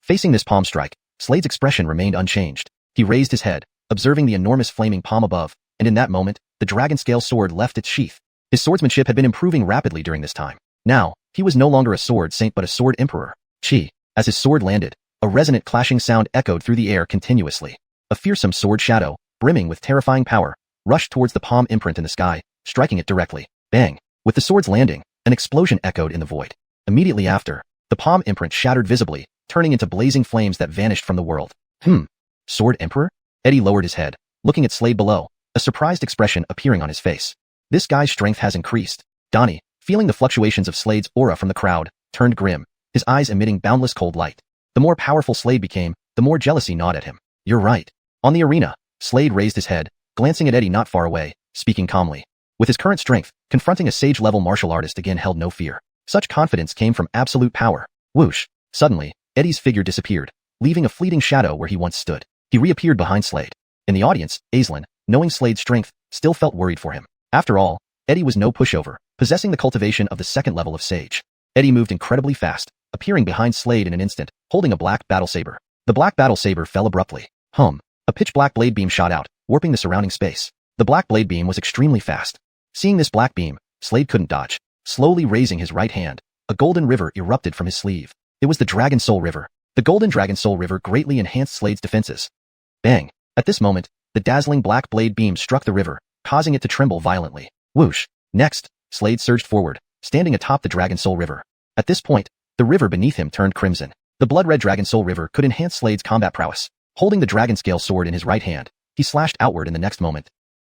Facing this palm strike, Slade's expression remained unchanged. He raised his head, observing the enormous flaming palm above, and in that moment, the dragon-scale sword left its sheath. His swordsmanship had been improving rapidly during this time. Now, he was no longer a sword saint but a sword emperor. Chi. As his sword landed, A resonant clashing sound echoed through the air continuously. A fearsome sword shadow, brimming with terrifying power, rushed towards the palm imprint in the sky, striking it directly. Bang! With the sword's landing, an explosion echoed in the void. Immediately after, the palm imprint shattered visibly, turning into blazing flames that vanished from the world. Sword Emperor? Eddie lowered his head, looking at Slade below, a surprised expression appearing on his face. This guy's strength has increased. Donnie, feeling the fluctuations of Slade's aura from the crowd, turned grim, his eyes emitting boundless cold light. The more powerful Slade became, the more jealousy gnawed at him. You're right. On the arena, Slade raised his head, glancing at Eddie not far away, speaking calmly. With his current strength, confronting a sage-level martial artist again held no fear. Such confidence came from absolute power. Whoosh! Suddenly, Eddie's figure disappeared, leaving a fleeting shadow where he once stood. He reappeared behind Slade. In the audience, Aislinn, knowing Slade's strength, still felt worried for him. After all, Eddie was no pushover, possessing the cultivation of the second level of sage. Eddie moved incredibly fast, appearing behind Slade in an instant, holding a black battle saber. The black battle saber fell abruptly. A pitch-black blade beam shot out, warping the surrounding space. The black blade beam was extremely fast. Seeing this black beam, Slade couldn't dodge. Slowly raising his right hand, a golden river erupted from his sleeve. It was the Dragon Soul River. The golden Dragon Soul River greatly enhanced Slade's defenses. Bang! At this moment, the dazzling black blade beam struck the river, causing it to tremble violently. Whoosh! Next, Slade surged forward, standing atop the Dragon Soul River. At this point, the river beneath him turned crimson. The blood-red Dragon Soul River could enhance Slade's combat prowess. Holding the dragon scale sword in his right hand, he slashed outward in the next moment.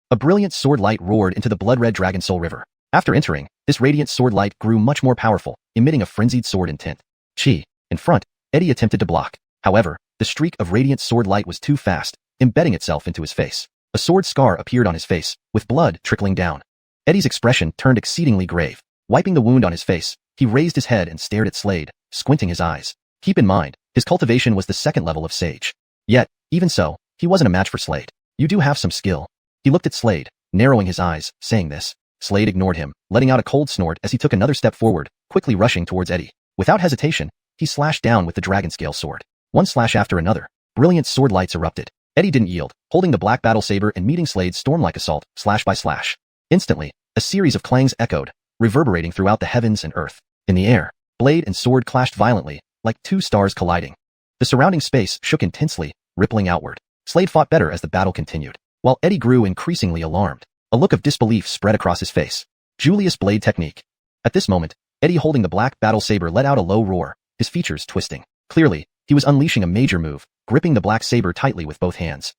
A brilliant sword light roared into the blood-red Dragon Soul River. After entering, this radiant sword light grew much more powerful, emitting a frenzied sword intent. In front, Eddie attempted to block. However, the streak of radiant sword light was too fast, embedding itself into his face. A sword scar appeared on his face, with blood trickling down. Eddie's expression turned exceedingly grave. Wiping the wound on his face, he raised his head and stared at Slade, squinting his eyes. Keep in mind, his cultivation was the second level of sage. Yet, even so, he wasn't a match for Slade. You do have some skill. He looked at Slade, narrowing his eyes, saying this. Slade ignored him, letting out a cold snort as he took another step forward, quickly rushing towards Eddie. Without hesitation, he slashed down with the dragon scale sword. One slash after another, brilliant sword lights erupted. Eddie didn't yield, holding the black battle saber and meeting Slade's storm-like assault, slash by slash. Instantly, a series of clangs echoed, reverberating throughout the heavens and earth. In the air, blade and sword clashed violently, like two stars colliding. The surrounding space shook intensely, rippling outward. Slade fought better as the battle continued, while Eddie grew increasingly alarmed. A look of disbelief spread across his face. Julius Blade technique. At this moment, Eddie holding the black battle saber let out a low roar, his features twisting. Clearly, he was unleashing a major move, gripping the black saber tightly with both hands.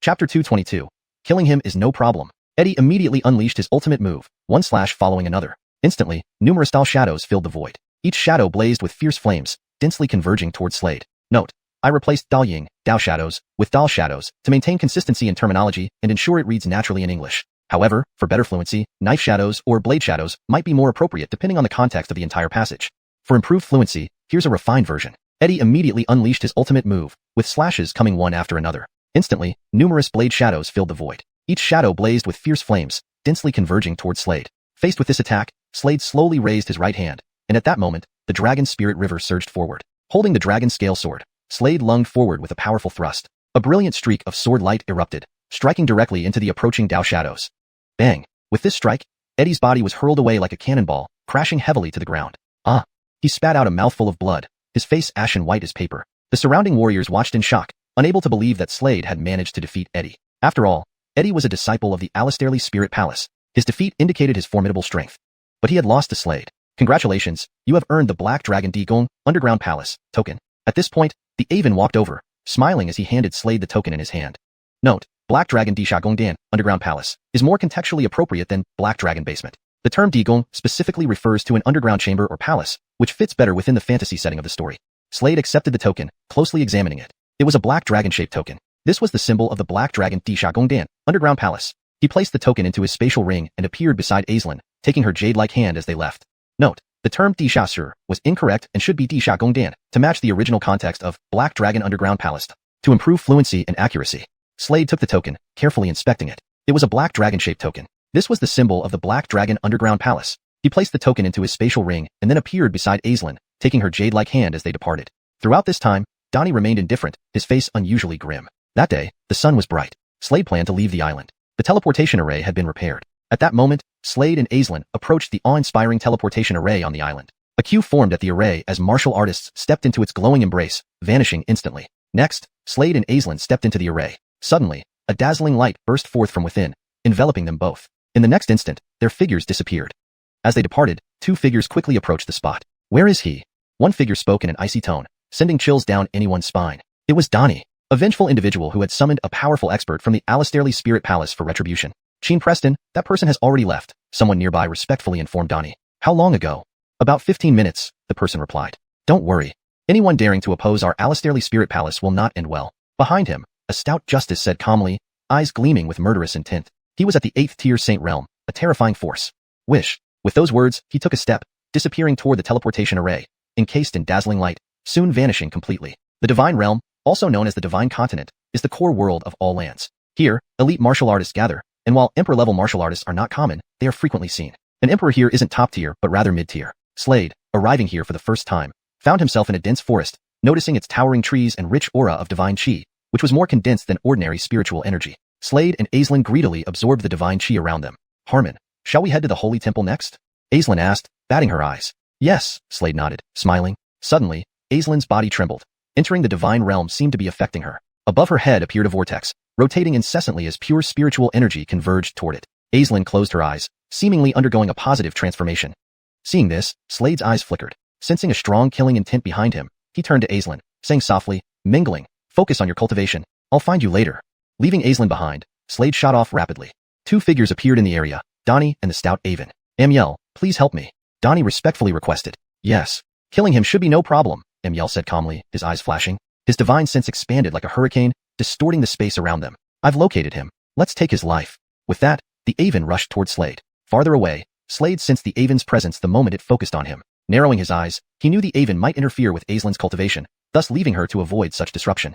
Chapter 222. Killing him is no problem. Eddie immediately unleashed his ultimate move, one slash following another. Instantly, numerous Dal shadows filled the void. Each shadow blazed with fierce flames, densely converging towards Slade. Note: I replaced Dal Ying, Dao shadows, with Dal shadows to maintain consistency in terminology and ensure it reads naturally in English. However, for better fluency, knife shadows or blade shadows might be more appropriate depending on the context of the entire passage. For improved fluency, here's a refined version. Eddie immediately unleashed his ultimate move, with slashes coming one after another. Instantly, numerous blade shadows filled the void. Each shadow blazed with fierce flames, densely converging towards Slade. Faced with this attack, Slade slowly raised his right hand, and at that moment, the dragon spirit river surged forward. Holding the dragon scale sword, Slade lunged forward with a powerful thrust. A brilliant streak of sword light erupted, striking directly into the approaching Dao shadows. Bang! With this strike, Eddie's body was hurled away like a cannonball, crashing heavily to the ground. He spat out a mouthful of blood, his face ashen white as paper. The surrounding warriors watched in shock, unable to believe that Slade had managed to defeat Eddie. After all, Eddie was a disciple of the Alistairly Spirit Palace. His defeat indicated his formidable strength. But he had lost to Slade. Congratulations, you have earned the Black Dragon Digong Underground Palace token. At this point, the Aven walked over, smiling as he handed Slade the token in his hand. Note: Black Dragon Disha Gongdan Underground Palace is more contextually appropriate than Black Dragon Basement. The term Digong specifically refers to an underground chamber or palace, which fits better within the fantasy setting of the story. Slade accepted the token, closely examining it. It was a black dragon-shaped token. This was the symbol of the Black Dragon Disha Gongdan Underground Palace. He placed the token into his spatial ring and appeared beside Aislinn, taking her jade-like hand as they left. Note: the term Disha Sur was incorrect and should be Disha Gongdan, to match the original context of Black Dragon Underground Palace. To improve fluency and accuracy, Slade took the token, carefully inspecting it. It was a black dragon-shaped token. This was the symbol of the Black Dragon Underground Palace. He placed the token into his spatial ring and then appeared beside Aislinn, taking her jade-like hand as they departed. Throughout this time, Donnie remained indifferent, his face unusually grim. That day, the sun was bright. Slade planned to leave the island. The teleportation array had been repaired. At that moment, Slade and Aislinn approached the awe-inspiring teleportation array on the island. A queue formed at the array as martial artists stepped into its glowing embrace, vanishing instantly. Next, Slade and Aislinn stepped into the array. Suddenly, a dazzling light burst forth from within, enveloping them both. In the next instant, their figures disappeared. As they departed, two figures quickly approached the spot. "Where is he?" One figure spoke in an icy tone, sending chills down anyone's spine. It was Donnie, a vengeful individual who had summoned a powerful expert from the Alistairley Spirit Palace for retribution. "Sheen Preston, that person has already left," someone nearby respectfully informed Donnie. "How long ago?" "About 15 minutes, the person replied. "Don't worry. Anyone daring to oppose our Alistairley Spirit Palace will not end well." Behind him, a stout justice said calmly, eyes gleaming with murderous intent. He was at the 8th tier Saint Realm, a terrifying force. Wish. With those words, he took a step, disappearing toward the teleportation array, encased in dazzling light, soon vanishing completely. The Divine Realm, also known as the Divine Continent, is the core world of all lands. Here, elite martial artists gather, and while Emperor-level martial artists are not common, they are frequently seen. An Emperor here isn't top tier, but rather mid-tier. Slade, arriving here for the first time, found himself in a dense forest, noticing its towering trees and rich aura of divine chi, which was more condensed than ordinary spiritual energy. Slade and Aislinn greedily absorbed the divine chi around them. "Harmon, shall we head to the Holy Temple next?" Aislinn asked, batting her eyes. "Yes," Slade nodded, smiling. Suddenly, Aislinn's body trembled. Entering the divine realm seemed to be affecting her. Above her head appeared a vortex, rotating incessantly as pure spiritual energy converged toward it. Aislinn closed her eyes, seemingly undergoing a positive transformation. Seeing this, Slade's eyes flickered. Sensing a strong killing intent behind him, he turned to Aislinn, saying softly, "Mingling, focus on your cultivation. I'll find you later." Leaving Aislinn behind, Slade shot off rapidly. Two figures appeared in the area, Donnie and the stout Avon. "Amiel, please help me," Donnie respectfully requested. "Yes. Killing him should be no problem," Amiel said calmly, his eyes flashing. His divine sense expanded like a hurricane, distorting the space around them. "I've located him. Let's take his life." With that, the Avon rushed toward Slade. Farther away, Slade sensed the Avon's presence the moment it focused on him. Narrowing his eyes, he knew the Avon might interfere with Aislinn's cultivation, thus leaving her to avoid such disruption.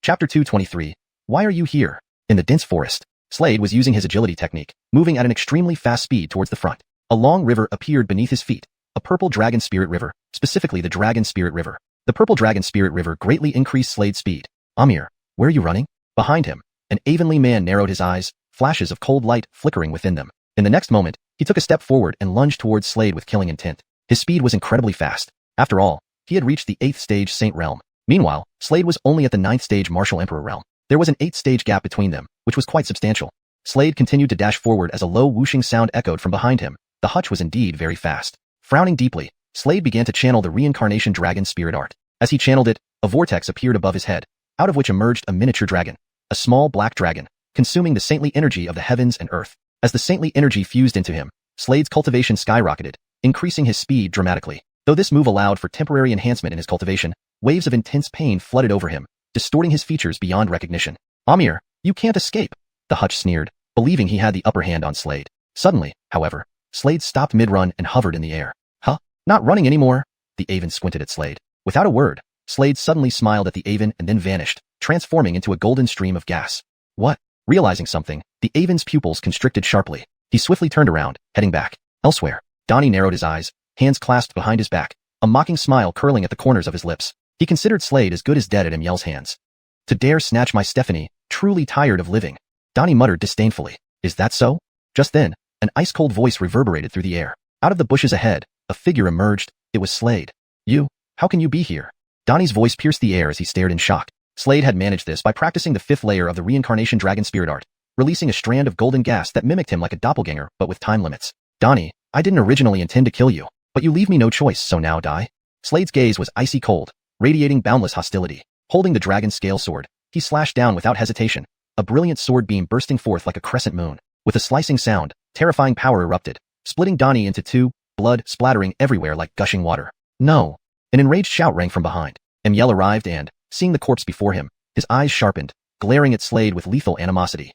Chapter 223. Why are you here? In the dense forest, Slade was using his agility technique, moving at an extremely fast speed towards the front. A long river appeared beneath his feet, a purple dragon spirit river, specifically the Dragon Spirit River. The purple Dragon Spirit River greatly increased Slade's speed. "Amir, where are you running?" Behind him, an Avonly man narrowed his eyes, flashes of cold light flickering within them. In the next moment, he took a step forward and lunged towards Slade with killing intent. His speed was incredibly fast. After all, he had reached the 8th stage Saint Realm. Meanwhile, Slade was only at the 9th stage Martial Emperor Realm. There was an 8th-stage gap between them, which was quite substantial. Slade continued to dash forward as a low whooshing sound echoed from behind him. The hutch was indeed very fast. Frowning deeply, Slade began to channel the reincarnation dragon spirit art. As he channeled it, a vortex appeared above his head, out of which emerged a miniature dragon, a small black dragon, consuming the saintly energy of the heavens and earth. As the saintly energy fused into him, Slade's cultivation skyrocketed, increasing his speed dramatically. Though this move allowed for temporary enhancement in his cultivation, waves of intense pain flooded over him, distorting his features beyond recognition. "Amir, you can't escape," the hutch sneered, believing he had the upper hand on Slade. Suddenly, however, Slade stopped mid-run and hovered in the air. "Huh? Not running anymore?" The Avon squinted at Slade. Without a word, Slade suddenly smiled at the Avon and then vanished, transforming into a golden stream of gas. "What?" Realizing something, the Avon's pupils constricted sharply. He swiftly turned around, heading back. Elsewhere, Donnie narrowed his eyes, hands clasped behind his back, a mocking smile curling at the corners of his lips. He considered Slade as good as dead at Amiel's hands. "To dare snatch my Stephanie, truly tired of living," Donnie muttered disdainfully. "Is that so?" Just then, an ice-cold voice reverberated through the air. Out of the bushes ahead, a figure emerged. It was Slade. "You? How can you be here?" Donnie's voice pierced the air as he stared in shock. Slade had managed this by practicing the 5th layer of the reincarnation dragon spirit art, releasing a strand of golden gas that mimicked him like a doppelganger but with time limits. "Donnie, I didn't originally intend to kill you, but you leave me no choice, so now die." Slade's gaze was icy cold, radiating boundless hostility. Holding the dragon scale sword, he slashed down without hesitation, a brilliant sword beam bursting forth like a crescent moon. With a slicing sound, terrifying power erupted, splitting Donnie into two, blood splattering everywhere like gushing water. "No!" An enraged shout rang from behind. Amiel arrived and, seeing the corpse before him, his eyes sharpened, glaring at Slade with lethal animosity.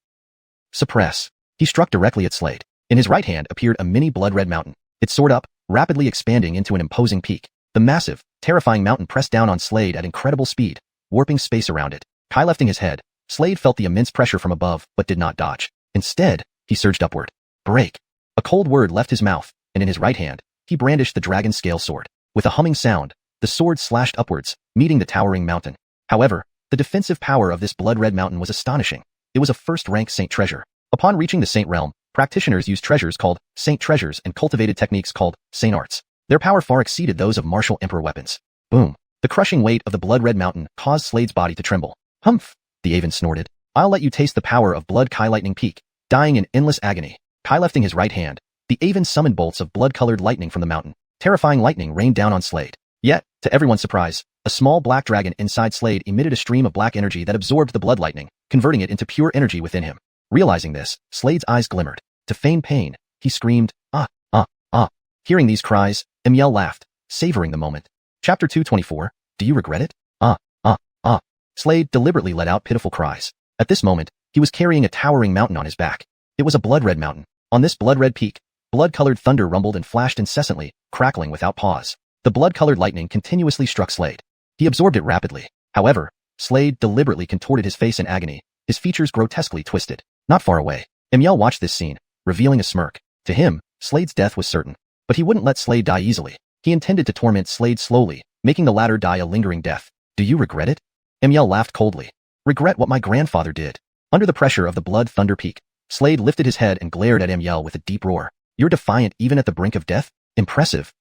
"Suppress." He struck directly at Slade. In his right hand appeared a mini blood-red mountain. It soared up, rapidly expanding into an imposing peak. The massive, terrifying mountain pressed down on Slade at incredible speed, warping space around it. Lifting his head, Slade felt the immense pressure from above, but did not dodge. Instead, he surged upward. "Break." A cold word left his mouth, and in his right hand, he brandished the dragon scale sword. With a humming sound, the sword slashed upwards, meeting the towering mountain. However, the defensive power of this blood-red mountain was astonishing. It was a first-rank saint treasure. Upon reaching the saint realm, practitioners used treasures called saint treasures and cultivated techniques called saint arts. Their power far exceeded those of martial emperor weapons. Boom. The crushing weight of the blood-red mountain caused Slade's body to tremble. Humph, the Aven snorted. I'll let you taste the power of Blood Kai Lightning Peak. Dying in endless agony, Kai lifting his right hand, the Aven summoned bolts of blood-colored lightning from the mountain. Terrifying lightning rained down on Slade. Yet, to everyone's surprise, a small black dragon inside Slade emitted a stream of black energy that absorbed the blood lightning, converting it into pure energy within him. Realizing this, Slade's eyes glimmered. To feign pain, he screamed, ah, ah, ah. Hearing these cries, Emiel laughed, savoring the moment. Chapter 224, Do you regret it? Ah, ah, ah. Slade deliberately let out pitiful cries. At this moment, he was carrying a towering mountain on his back. It was a blood-red mountain. On this blood-red peak, blood-colored thunder rumbled and flashed incessantly, crackling without pause. The blood-colored lightning continuously struck Slade. He absorbed it rapidly. However, Slade deliberately contorted his face in agony, his features grotesquely twisted. Not far away, Emiel watched this scene, revealing a smirk. To him, Slade's death was certain. But he wouldn't let Slade die easily. He intended to torment Slade slowly, making the latter die a lingering death. Do you regret it? Emiel laughed coldly. Regret what my grandfather did. Under the pressure of the blood thunder peak, Slade lifted his head and glared at Emiel with a deep roar. You're defiant even at the brink of death? Impressive.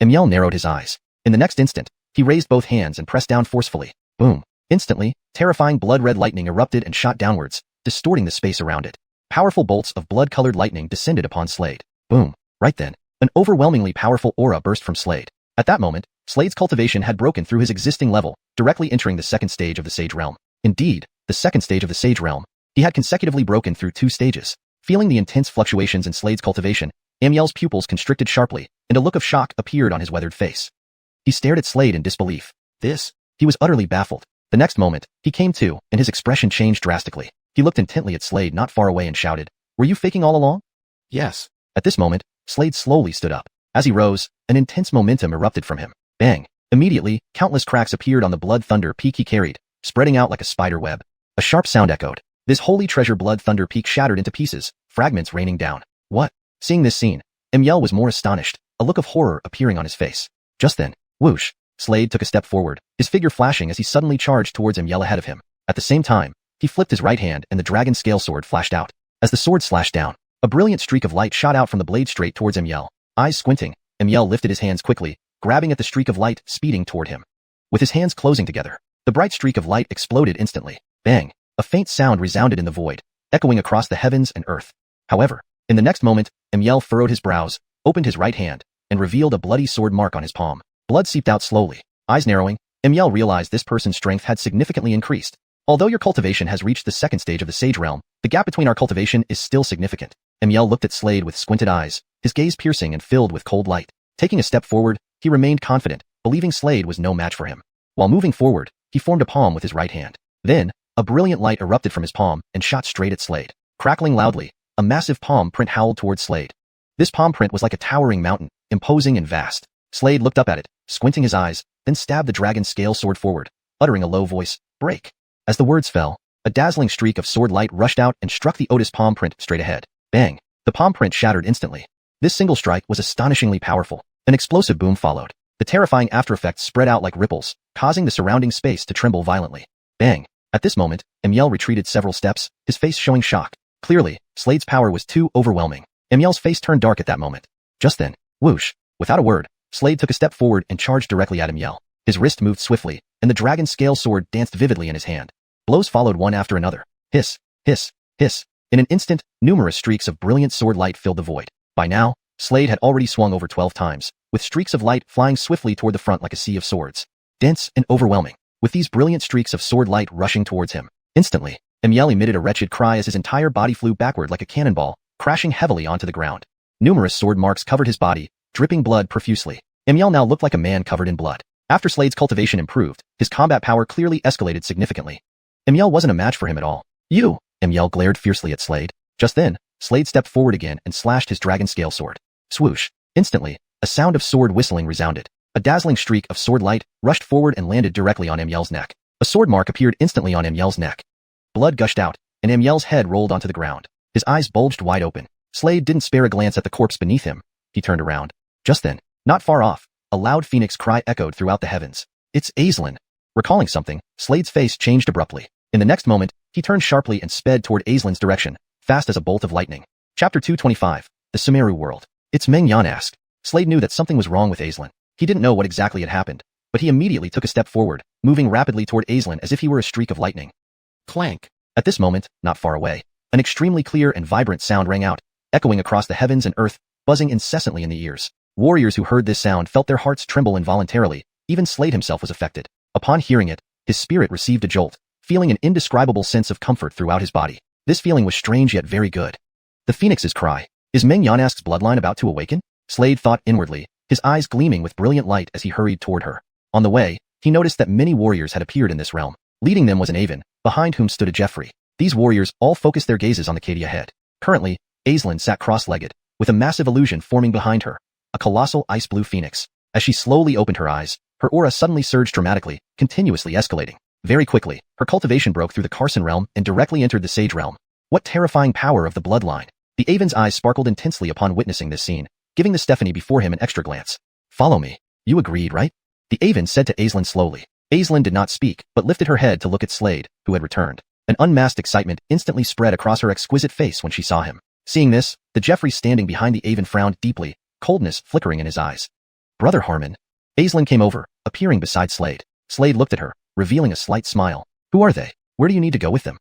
Emiel narrowed his eyes. In the next instant, he raised both hands and pressed down forcefully. Boom. Instantly, terrifying blood-red lightning erupted and shot downwards, distorting the space around it. Powerful bolts of blood-colored lightning descended upon Slade. Boom. Right then, an overwhelmingly powerful aura burst from Slade. At that moment, Slade's cultivation had broken through his existing level, directly entering the second stage of the Sage Realm. Indeed, the second stage of the Sage Realm. He had consecutively broken through 2 stages. Feeling the intense fluctuations in Slade's cultivation, Emiel's pupils constricted sharply, and a look of shock appeared on his weathered face. He stared at Slade in disbelief. He was utterly baffled. The next moment, he came to, and his expression changed drastically. He looked intently at Slade not far away and shouted, Were you faking all along? Yes. At this moment, Slade slowly stood up. As he rose, an intense momentum erupted from him. Bang! Immediately, countless cracks appeared on the blood thunder peak he carried, spreading out like a spider web. A sharp sound echoed. This holy treasure blood thunder peak shattered into pieces, fragments raining down. What? Seeing this scene, Emiel was more astonished, a look of horror appearing on his face. Just then, whoosh! Slade took a step forward, his figure flashing as he suddenly charged towards Emiel ahead of him. At the same time, he flipped his right hand and the dragon scale sword flashed out. As the sword slashed down, a brilliant streak of light shot out from the blade straight towards Emiel. Eyes squinting, Emiel lifted his hands quickly, grabbing at the streak of light, speeding toward him. With his hands closing together, the bright streak of light exploded instantly. Bang! A faint sound resounded in the void, echoing across the heavens and earth. However, in the next moment, Emiel furrowed his brows, opened his right hand, and revealed a bloody sword mark on his palm. Blood seeped out slowly. Eyes narrowing, Emiel realized this person's strength had significantly increased. Although your cultivation has reached the second stage of the Sage Realm, the gap between our cultivation is still significant. Emiel looked at Slade with squinted eyes, his gaze piercing and filled with cold light. Taking a step forward, he remained confident, believing Slade was no match for him. While moving forward, he formed a palm with his right hand. Then, a brilliant light erupted from his palm and shot straight at Slade. Crackling loudly, a massive palm print howled towards Slade. This palm print was like a towering mountain, imposing and vast. Slade looked up at it, squinting his eyes, then stabbed the dragon scale sword forward, uttering a low voice, break. As the words fell, a dazzling streak of sword light rushed out and struck the Otis palm print straight ahead. Bang! The palm print shattered instantly. This single strike was astonishingly powerful. An explosive boom followed. The terrifying aftereffects spread out like ripples, causing the surrounding space to tremble violently. Bang! At this moment, Emiel retreated several steps, his face showing shock. Clearly, Slade's power was too overwhelming. Emiel's face turned dark at that moment. Just then, whoosh! Without a word, Slade took a step forward and charged directly at Emiel. His wrist moved swiftly, and the dragon scale sword danced vividly in his hand. Blows followed one after another. Hiss, hiss, hiss. In an instant, numerous streaks of brilliant sword light filled the void. By now, Slade had already swung over 12 times, with streaks of light flying swiftly toward the front like a sea of swords. Dense and overwhelming, with these brilliant streaks of sword light rushing towards him. Instantly, Emiel emitted a wretched cry as his entire body flew backward like a cannonball, crashing heavily onto the ground. Numerous sword marks covered his body, dripping blood profusely. Emiel now looked like a man covered in blood. After Slade's cultivation improved, his combat power clearly escalated significantly. Emiel wasn't a match for him at all. You! Emiel glared fiercely at Slade. Just then, Slade stepped forward again and slashed his dragon scale sword. Swoosh! Instantly, a sound of sword whistling resounded. A dazzling streak of sword light rushed forward and landed directly on Emiel's neck. A sword mark appeared instantly on Emiel's neck. Blood gushed out, and Emiel's head rolled onto the ground. His eyes bulged wide open. Slade didn't spare a glance at the corpse beneath him. He turned around. Just then, not far off, a loud phoenix cry echoed throughout the heavens. It's Aislinn. Recalling something, Slade's face changed abruptly. In the next moment, he turned sharply and sped toward Aislinn's direction, fast as a bolt of lightning. Chapter 225, The Sumeru World. It's Meng Yan asked. Slade knew that something was wrong with Aislinn. He didn't know what exactly had happened, but he immediately took a step forward, moving rapidly toward Aislinn as if he were a streak of lightning. Clank. At this moment, not far away, an extremely clear and vibrant sound rang out, echoing across the heavens and earth, buzzing incessantly in the ears. Warriors who heard this sound felt their hearts tremble involuntarily. Even Slade himself was affected. Upon hearing it, his spirit received a jolt, feeling an indescribable sense of comfort throughout his body. This feeling was strange yet very good. The phoenix's cry. Is Meng Yanask's bloodline about to awaken? Slade thought inwardly, his eyes gleaming with brilliant light as he hurried toward her. On the way, he noticed that many warriors had appeared in this realm. Leading them was an Avon, behind whom stood a Jeffrey. These warriors all focused their gazes on the Cadia head. Currently, Aislinn sat cross-legged, with a massive illusion forming behind her, a colossal ice-blue phoenix. As she slowly opened her eyes, her aura suddenly surged dramatically, continuously escalating. Very quickly, her cultivation broke through the Carson realm and directly entered the Sage realm. What terrifying power of the bloodline! The Avon's eyes sparkled intensely upon witnessing this scene, giving the Stephanie before him an extra glance. Follow me. You agreed, right? The Avon said to Aislinn slowly. Aislinn did not speak, but lifted her head to look at Slade, who had returned. An unmasked excitement instantly spread across her exquisite face when she saw him. Seeing this, the Jeffrey standing behind the Avon frowned deeply, coldness flickering in his eyes. Brother Harmon. Aislinn came over, appearing beside Slade. Slade looked at her, revealing a slight smile. Who are they? Where do you need to go with them?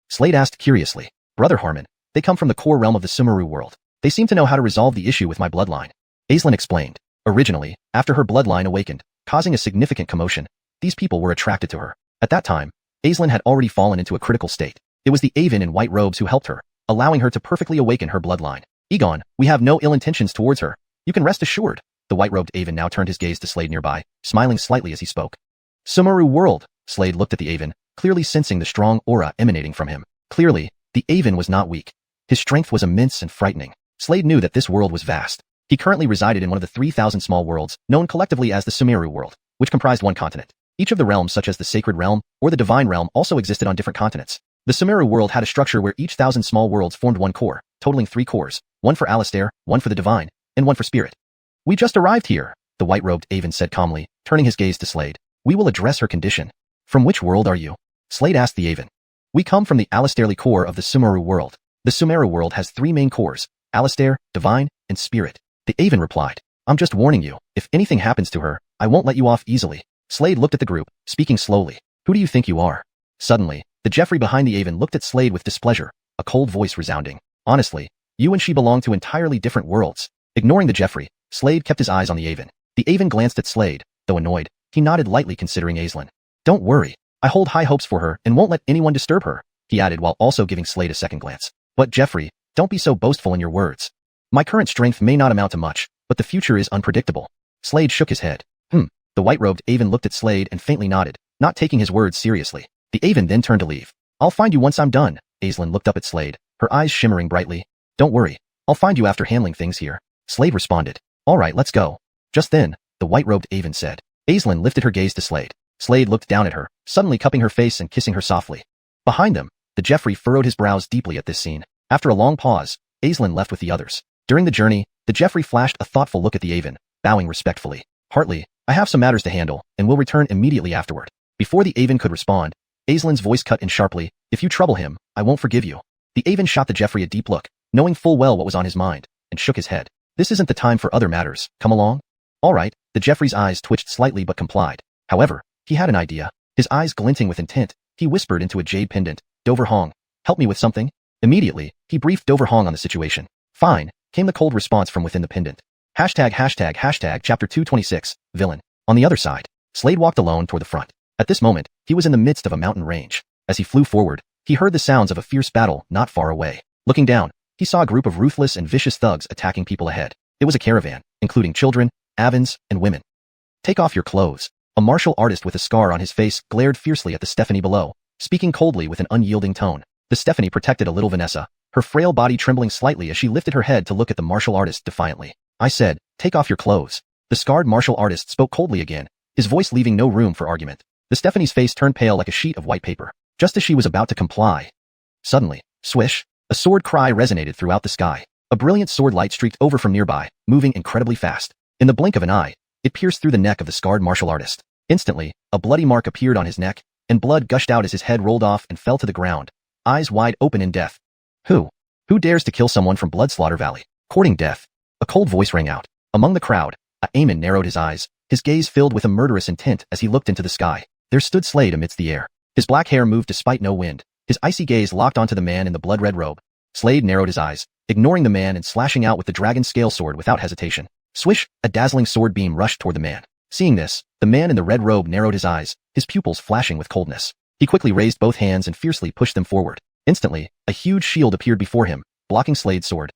Slade asked curiously. Brother Harmon. They come from the core realm of the Sumeru world. They seem to know how to resolve the issue with my bloodline. Aislinn explained. Originally, after her bloodline awakened, causing a significant commotion, these people were attracted to her. At that time, Aislinn had already fallen into a critical state. It was the Avon in white robes who helped her, allowing her to perfectly awaken her bloodline. Egon, we have no ill intentions towards her. You can rest assured. The white-robed Avon now turned his gaze to Slade nearby, smiling slightly as he spoke. Sumeru world. Slade looked at the Avon, clearly sensing the strong aura emanating from him. Clearly, the Avon was not weak. His strength was immense and frightening. Slade knew that this world was vast. He currently resided in one of the 3,000 small worlds, known collectively as the Sumeru world, which comprised one continent. Each of the realms such as the Sacred Realm or the Divine Realm also existed on different continents. The Sumeru world had a structure where each 1,000 small worlds formed one core, totaling 3 cores, one for Alistair, one for the Divine, and one for Spirit. We just arrived here, the white-robed Avon said calmly, turning his gaze to Slade. We will address her condition. From which world are you? Slade asked the Avon. We come from the Alistairly core of the Sumeru world. The Sumeru world has 3 main cores, Alistair, Divine, and Spirit. The Avon replied. I'm just warning you, if anything happens to her, I won't let you off easily. Slade looked at the group, speaking slowly. Who do you think you are? Suddenly, the Jeffrey behind the Avon looked at Slade with displeasure, a cold voice resounding. Honestly, you and she belong to entirely different worlds. Ignoring the Jeffrey, Slade kept his eyes on the Avon. The Avon glanced at Slade, though annoyed, he nodded lightly considering Aislinn. Don't worry, I hold high hopes for her and won't let anyone disturb her, he added while also giving Slade a second glance. But Jeffrey, don't be so boastful in your words. My current strength may not amount to much, but the future is unpredictable. Slade shook his head. The white-robed Avon looked at Slade and faintly nodded, not taking his words seriously. The Avon then turned to leave. I'll find you once I'm done. Aislinn looked up at Slade, her eyes shimmering brightly. Don't worry, I'll find you after handling things here. Slade responded. All right, let's go. Just then, the white-robed Avon said. Aislinn lifted her gaze to Slade. Slade looked down at her, suddenly cupping her face and kissing her softly. Behind them, the Jeffrey furrowed his brows deeply at this scene. After a long pause, Aislinn left with the others. During the journey, the Jeffrey flashed a thoughtful look at the Avon, bowing respectfully. Hartley, I have some matters to handle, and will return immediately afterward. Before the Avon could respond, Aislinn's voice cut in sharply. If you trouble him, I won't forgive you. The Avon shot the Jeffrey a deep look, knowing full well what was on his mind, and shook his head. This isn't the time for other matters, come along. All right, the Jeffrey's eyes twitched slightly but complied. However, he had an idea. His eyes glinting with intent, he whispered into a jade pendant, Dover Hong, help me with something? Immediately, he briefed Dover Hong on the situation. Fine, came the cold response from within the pendant. Hashtag chapter 226, villain. On the other side, Slade walked alone toward the front. At this moment, he was in the midst of a mountain range. As he flew forward, he heard the sounds of a fierce battle not far away. Looking down, he saw a group of ruthless and vicious thugs attacking people ahead. It was a caravan, including children, Avons, and women. Take off your clothes. A martial artist with a scar on his face glared fiercely at the Stephanie below, speaking coldly with an unyielding tone. The Stephanie protected a little Vanessa, her frail body trembling slightly as she lifted her head to look at the martial artist defiantly. I said, take off your clothes. The scarred martial artist spoke coldly again, his voice leaving no room for argument. The Stephanie's face turned pale like a sheet of white paper, just as she was about to comply. Suddenly, swish, a sword cry resonated throughout the sky. A brilliant sword light streaked over from nearby, moving incredibly fast. In the blink of an eye, it pierced through the neck of the scarred martial artist. Instantly, a bloody mark appeared on his neck, and blood gushed out as his head rolled off and fell to the ground, eyes wide open in death. Who dares to kill someone from Bloodslaughter Valley? Courting death. A cold voice rang out. Among the crowd, Aemon narrowed his eyes, his gaze filled with a murderous intent as he looked into the sky. There stood Slade amidst the air. His black hair moved despite no wind. His icy gaze locked onto the man in the blood-red robe. Slade narrowed his eyes, ignoring the man and slashing out with the dragon scale sword without hesitation. Swish, a dazzling sword beam rushed toward the man. Seeing this, the man in the red robe narrowed his eyes, his pupils flashing with coldness. He quickly raised both hands and fiercely pushed them forward. Instantly, a huge shield appeared before him, blocking Slade's sword.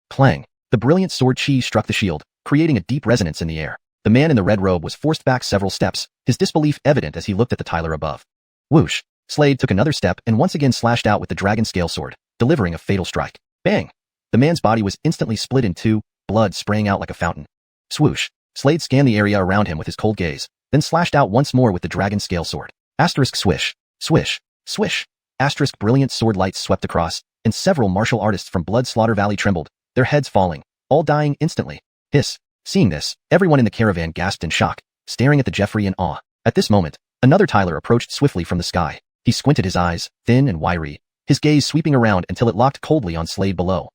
Clang! The brilliant sword chi struck the shield, creating a deep resonance in the air. The man in the red robe was forced back several steps, his disbelief evident as he looked at the Tyler above. Whoosh! Slade took another step and once again slashed out with the dragon scale sword, delivering a fatal strike. Bang! The man's body was instantly split in two, blood spraying out like a fountain. Swoosh! Slade scanned the area around him with his cold gaze, then slashed out once more with the dragon scale sword. Asterisk swish! Swish! Swish! Asterisk brilliant sword lights swept across, and several martial artists from Blood Slaughter Valley trembled, their heads falling, all dying instantly. Hiss! Seeing this, everyone in the caravan gasped in shock, staring at the Jeffrey in awe. At this moment, another Tyler approached swiftly from the sky. He squinted his eyes, thin and wiry, his gaze sweeping around until it locked coldly on Slade below.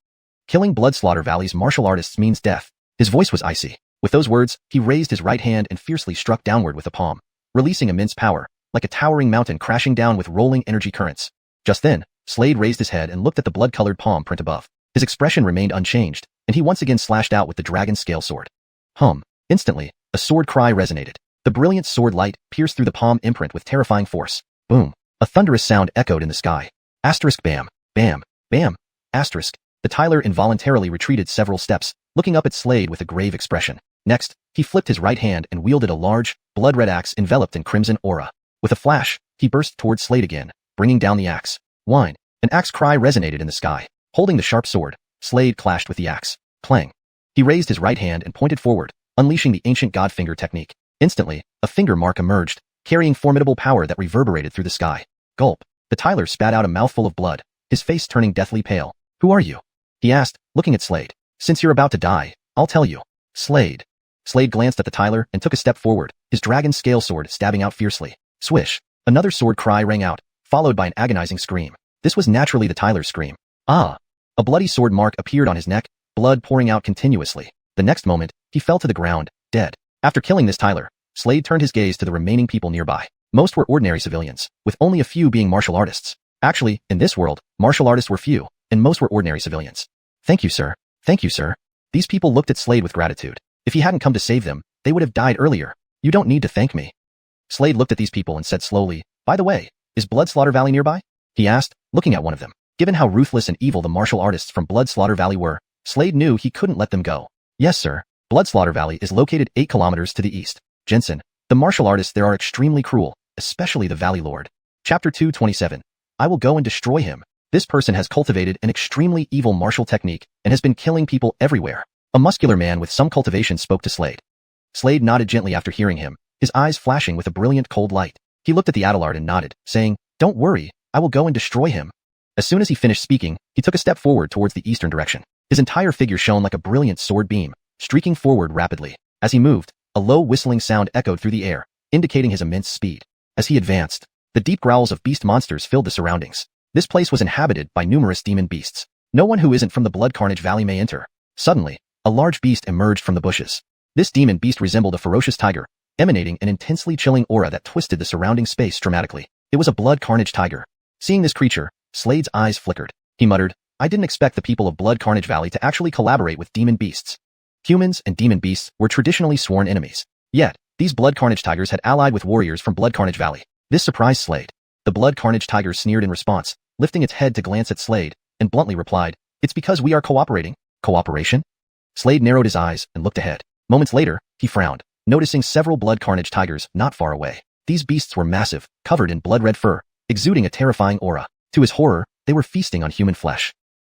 Killing Blood Slaughter Valley's martial artists means death. His voice was icy. With those words, he raised his right hand and fiercely struck downward with the palm, releasing immense power, like a towering mountain crashing down with rolling energy currents. Just then, Slade raised his head and looked at the blood-colored palm print above. His expression remained unchanged, and he once again slashed out with the dragon scale sword. Hum! Instantly, a sword cry resonated. The brilliant sword light pierced through the palm imprint with terrifying force. Boom! A thunderous sound echoed in the sky. Asterisk bam! Bam! Bam! Asterisk. The Tyler involuntarily retreated several steps, looking up at Slade with a grave expression. Next, he flipped his right hand and wielded a large, blood-red axe enveloped in crimson aura. With a flash, he burst toward Slade again, bringing down the axe. Whine! An axe cry resonated in the sky. Holding the sharp sword, Slade clashed with the axe. Clang! He raised his right hand and pointed forward, unleashing the ancient god finger technique. Instantly, a finger mark emerged, carrying formidable power that reverberated through the sky. Gulp! The Tyler spat out a mouthful of blood, his face turning deathly pale. Who are you? He asked, looking at Slade. Since you're about to die, I'll tell you. Slade. Slade glanced at the Tyler and took a step forward, his dragon scale sword stabbing out fiercely. Swish! Another sword cry rang out, followed by an agonizing scream. This was naturally the Tyler's scream. Ah! A bloody sword mark appeared on his neck, blood pouring out continuously. The next moment, he fell to the ground, dead. After killing this Tyler, Slade turned his gaze to the remaining people nearby. Most were ordinary civilians, with only a few being martial artists. Actually, in this world, martial artists were few, and most were ordinary civilians. Thank you, sir. Thank you, sir. These people looked at Slade with gratitude. If he hadn't come to save them, they would have died earlier. You don't need to thank me. Slade looked at these people and said slowly, by the way, is Blood Slaughter Valley nearby? He asked, looking at one of them. Given how ruthless and evil the martial artists from Blood Slaughter Valley were, Slade knew he couldn't let them go. Yes, sir. Blood Slaughter Valley is located 8 kilometers to the east. Jensen, the martial artists there are extremely cruel, especially the Valley Lord. Chapter 227. I will go and destroy him. This person has cultivated an extremely evil martial technique and has been killing people everywhere. A muscular man with some cultivation spoke to Slade. Slade nodded gently after hearing him, his eyes flashing with a brilliant cold light. He looked at the Adelard and nodded, saying, Don't worry, I will go and destroy him. As soon as he finished speaking, he took a step forward towards the eastern direction. His entire figure shone like a brilliant sword beam, streaking forward rapidly. As he moved, a low whistling sound echoed through the air, indicating his immense speed. As he advanced, the deep growls of beast monsters filled the surroundings. This place was inhabited by numerous demon beasts. No one who isn't from the Blood Carnage Valley may enter. Suddenly, a large beast emerged from the bushes. This demon beast resembled a ferocious tiger, emanating an intensely chilling aura that twisted the surrounding space dramatically. It was a Blood Carnage tiger. Seeing this creature, Slade's eyes flickered. He muttered, I didn't expect the people of Blood Carnage Valley to actually collaborate with demon beasts. Humans and demon beasts were traditionally sworn enemies. Yet, these Blood Carnage tigers had allied with warriors from Blood Carnage Valley. This surprised Slade. The Blood Carnage tiger sneered in response, lifting its head to glance at Slade, and bluntly replied, It's because we are cooperating. Cooperation? Slade narrowed his eyes and looked ahead. Moments later, he frowned, noticing several Blood Carnage tigers not far away. These beasts were massive, covered in blood-red fur, exuding a terrifying aura. To his horror, they were feasting on human flesh.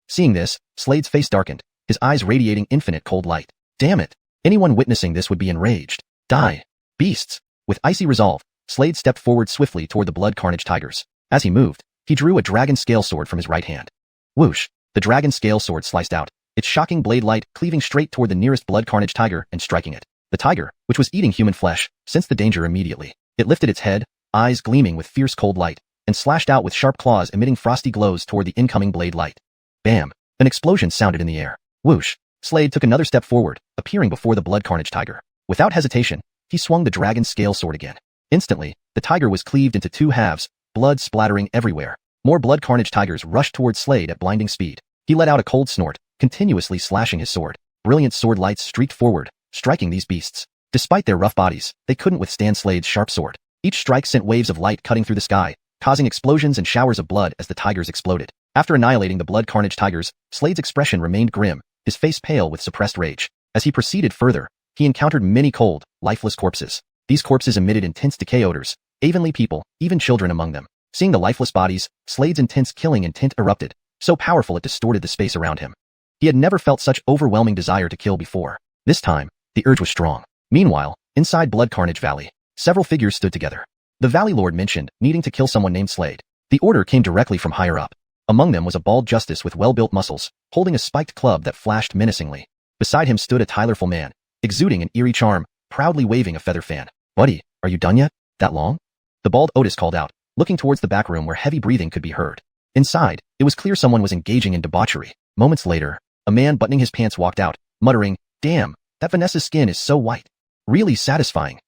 Seeing this, Slade's face darkened, his eyes radiating infinite cold light. Damn it! Anyone witnessing this would be enraged. Die! Beasts! With icy resolve, Slade stepped forward swiftly toward the Blood Carnage tigers. As he moved, he drew a dragon scale sword from his right hand. Whoosh! The dragon scale sword sliced out, its shocking blade light cleaving straight toward the nearest Blood Carnage tiger and striking it. The tiger, which was eating human flesh, sensed the danger immediately. It lifted its head, eyes gleaming with fierce cold light, and slashed out with sharp claws emitting frosty glows toward the incoming blade light. Bam! An explosion sounded in the air. Whoosh! Slade took another step forward, appearing before the blood carnage tiger. Without hesitation, he swung the dragon scale sword again. Instantly, the tiger was cleaved into two halves, blood splattering everywhere. More blood carnage tigers rushed towards Slade at blinding speed. He let out a cold snort, continuously slashing his sword. Brilliant sword lights streaked forward, striking these beasts. Despite their rough bodies, they couldn't withstand Slade's sharp sword. Each strike sent waves of light cutting through the sky, causing explosions and showers of blood as the tigers exploded. After annihilating the blood carnage tigers, Slade's expression remained grim, his face pale with suppressed rage. As he proceeded further, he encountered many cold, lifeless corpses. These corpses emitted intense decay odors, evenly people, even children among them. Seeing the lifeless bodies, Slade's intense killing intent erupted, so powerful it distorted the space around him. He had never felt such overwhelming desire to kill before. This time, the urge was strong. Meanwhile, inside Blood Carnage Valley, several figures stood together. The Valley Lord mentioned needing to kill someone named Slade. The order came directly from higher up. Among them was a bald justice with well-built muscles, holding a spiked club that flashed menacingly. Beside him stood a tylerful man, exuding an eerie charm, proudly waving a feather fan. "Buddy, are you done yet? That long?" The bald Otis called out, looking towards the back room where heavy breathing could be heard. Inside, it was clear someone was engaging in debauchery. Moments later, a man buttoning his pants walked out, muttering, "Damn, that Vanessa's skin is so white. Really satisfying.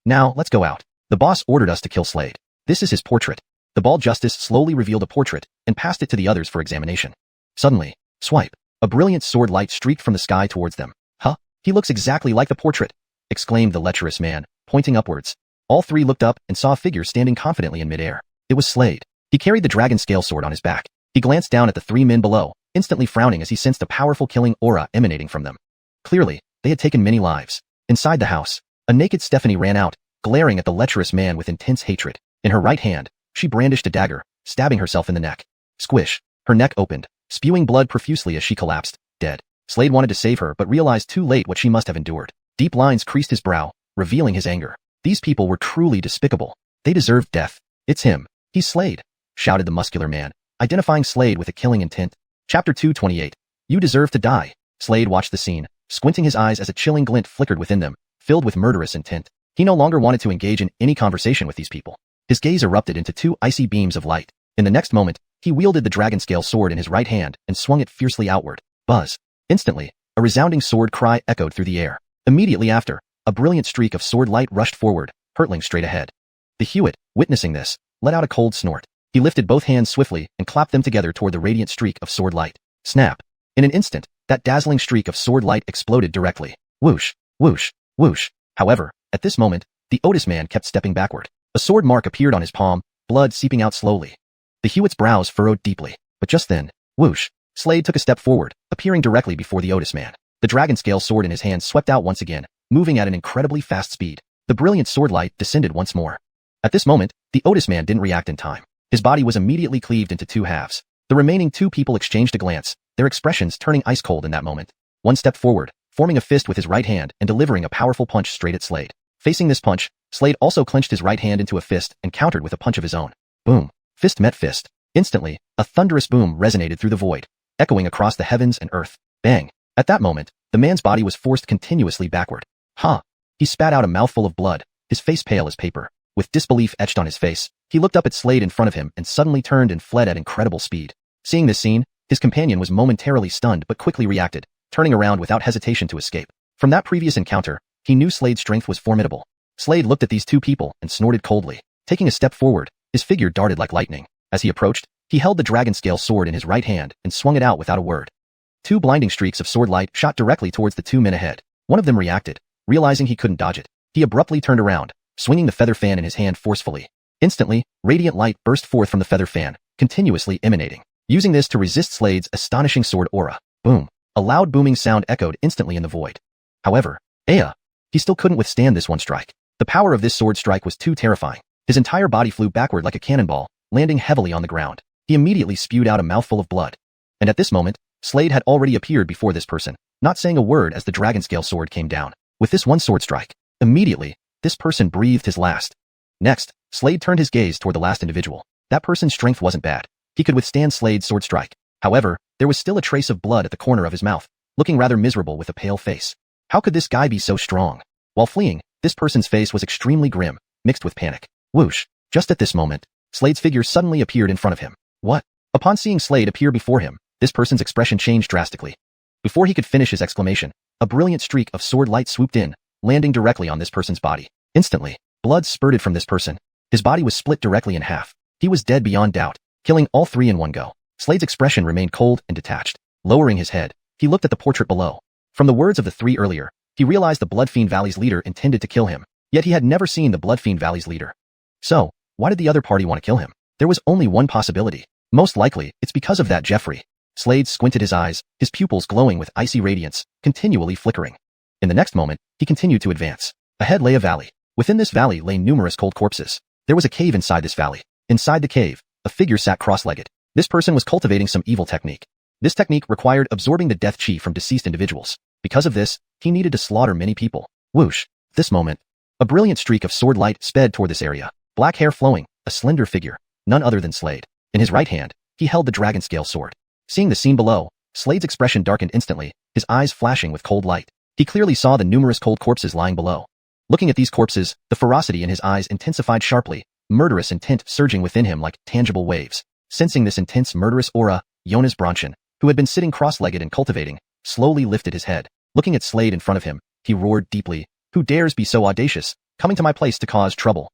Now, let's go out. The boss ordered us to kill Slade. This is his portrait." The bald justice slowly revealed a portrait and passed it to the others for examination. Suddenly, swipe. A brilliant sword light streaked from the sky towards them. "Huh? He looks exactly like the portrait," exclaimed the lecherous man, pointing upwards. All three looked up and saw a figure standing confidently in midair. It was Slade. He carried the dragon scale sword on his back. He glanced down at the three men below, instantly frowning as he sensed a powerful killing aura emanating from them. Clearly, they had taken many lives. Inside the house, a naked Stephanie ran out, glaring at the lecherous man with intense hatred. In her right hand, she brandished a dagger, stabbing herself in the neck. Squish. Her neck opened, spewing blood profusely as she collapsed, dead. Slade wanted to save her but realized too late what she must have endured. Deep lines creased his brow, revealing his anger. These people were truly despicable. They deserved death. "It's him. He's Slade," shouted the muscular man, identifying Slade with a killing intent. Chapter 228. You deserve to die. Slade watched the scene, squinting his eyes as a chilling glint flickered within them, filled with murderous intent. He no longer wanted to engage in any conversation with these people. His gaze erupted into two icy beams of light. In the next moment, he wielded the dragon scale sword in his right hand and swung it fiercely outward. Buzz. Instantly, a resounding sword cry echoed through the air. Immediately after, a brilliant streak of sword light rushed forward, hurtling straight ahead. The Hewitt, witnessing this, let out a cold snort. He lifted both hands swiftly and clapped them together toward the radiant streak of sword light. Snap. In an instant, that dazzling streak of sword light exploded directly. Whoosh, whoosh, whoosh. However, at this moment, the Otis man kept stepping backward. A sword mark appeared on his palm, blood seeping out slowly. The Hewitt's brows furrowed deeply, but just then, whoosh, Slade took a step forward, appearing directly before the Otis man. The dragon scale sword in his hand swept out once again, moving at an incredibly fast speed. The brilliant sword light descended once more. At this moment, the Otis man didn't react in time. His body was immediately cleaved into two halves. The remaining two people exchanged a glance, their expressions turning ice cold in that moment. One stepped forward, forming a fist with his right hand and delivering a powerful punch straight at Slade. Facing this punch, Slade also clenched his right hand into a fist and countered with a punch of his own. Boom. Fist met fist. Instantly, a thunderous boom resonated through the void, echoing across the heavens and earth. Bang. At that moment, the man's body was forced continuously backward. Huh. He spat out a mouthful of blood, his face pale as paper. With disbelief etched on his face, he looked up at Slade in front of him and suddenly turned and fled at incredible speed. Seeing this scene, his companion was momentarily stunned but quickly reacted, turning around without hesitation to escape. From that previous encounter, he knew Slade's strength was formidable. Slade looked at these two people and snorted coldly. Taking a step forward, his figure darted like lightning. As he approached, he held the dragon scale sword in his right hand and swung it out without a word. Two blinding streaks of sword light shot directly towards the two men ahead. One of them reacted, realizing he couldn't dodge it. He abruptly turned around, swinging the feather fan in his hand forcefully. Instantly, radiant light burst forth from the feather fan, continuously emanating. Using this to resist Slade's astonishing sword aura. Boom. A loud booming sound echoed instantly in the void. However, he still couldn't withstand this one strike. The power of this sword strike was too terrifying. His entire body flew backward like a cannonball, landing heavily on the ground. He immediately spewed out a mouthful of blood. And at this moment, Slade had already appeared before this person, not saying a word as the dragon scale sword came down. With this one sword strike, immediately, this person breathed his last. Next, Slade turned his gaze toward the last individual. That person's strength wasn't bad. He could withstand Slade's sword strike. However, there was still a trace of blood at the corner of his mouth, looking rather miserable with a pale face. How could this guy be so strong? While fleeing, this person's face was extremely grim, mixed with panic. Whoosh. Just at this moment, Slade's figure suddenly appeared in front of him. What? Upon seeing Slade appear before him, this person's expression changed drastically. Before he could finish his exclamation, a brilliant streak of sword light swooped in, landing directly on this person's body. Instantly, blood spurted from this person. His body was split directly in half. He was dead beyond doubt, killing all three in one go. Slade's expression remained cold and detached. Lowering his head, he looked at the portrait below. From the words of the three earlier, he realized the Bloodfiend Valley's leader intended to kill him, yet he had never seen the Bloodfiend Valley's leader. So, why did the other party want to kill him? There was only one possibility. Most likely, it's because of that Jeffrey. Slade squinted his eyes, his pupils glowing with icy radiance, continually flickering. In the next moment, he continued to advance. Ahead lay a valley. Within this valley lay numerous cold corpses. There was a cave inside this valley. Inside the cave, a figure sat cross-legged. This person was cultivating some evil technique. This technique required absorbing the death chi from deceased individuals. Because of this, he needed to slaughter many people. Whoosh! At this moment, a brilliant streak of sword light sped toward this area. Black hair flowing, a slender figure, none other than Slade. In his right hand, he held the dragon scale sword. Seeing the scene below, Slade's expression darkened instantly, his eyes flashing with cold light. He clearly saw the numerous cold corpses lying below. Looking at these corpses, the ferocity in his eyes intensified sharply, murderous intent surging within him like tangible waves. Sensing this intense murderous aura, Jonas Bronchen, who had been sitting cross-legged and cultivating, slowly lifted his head. Looking at Slade in front of him, he roared deeply, "Who dares be so audacious, coming to my place to cause trouble?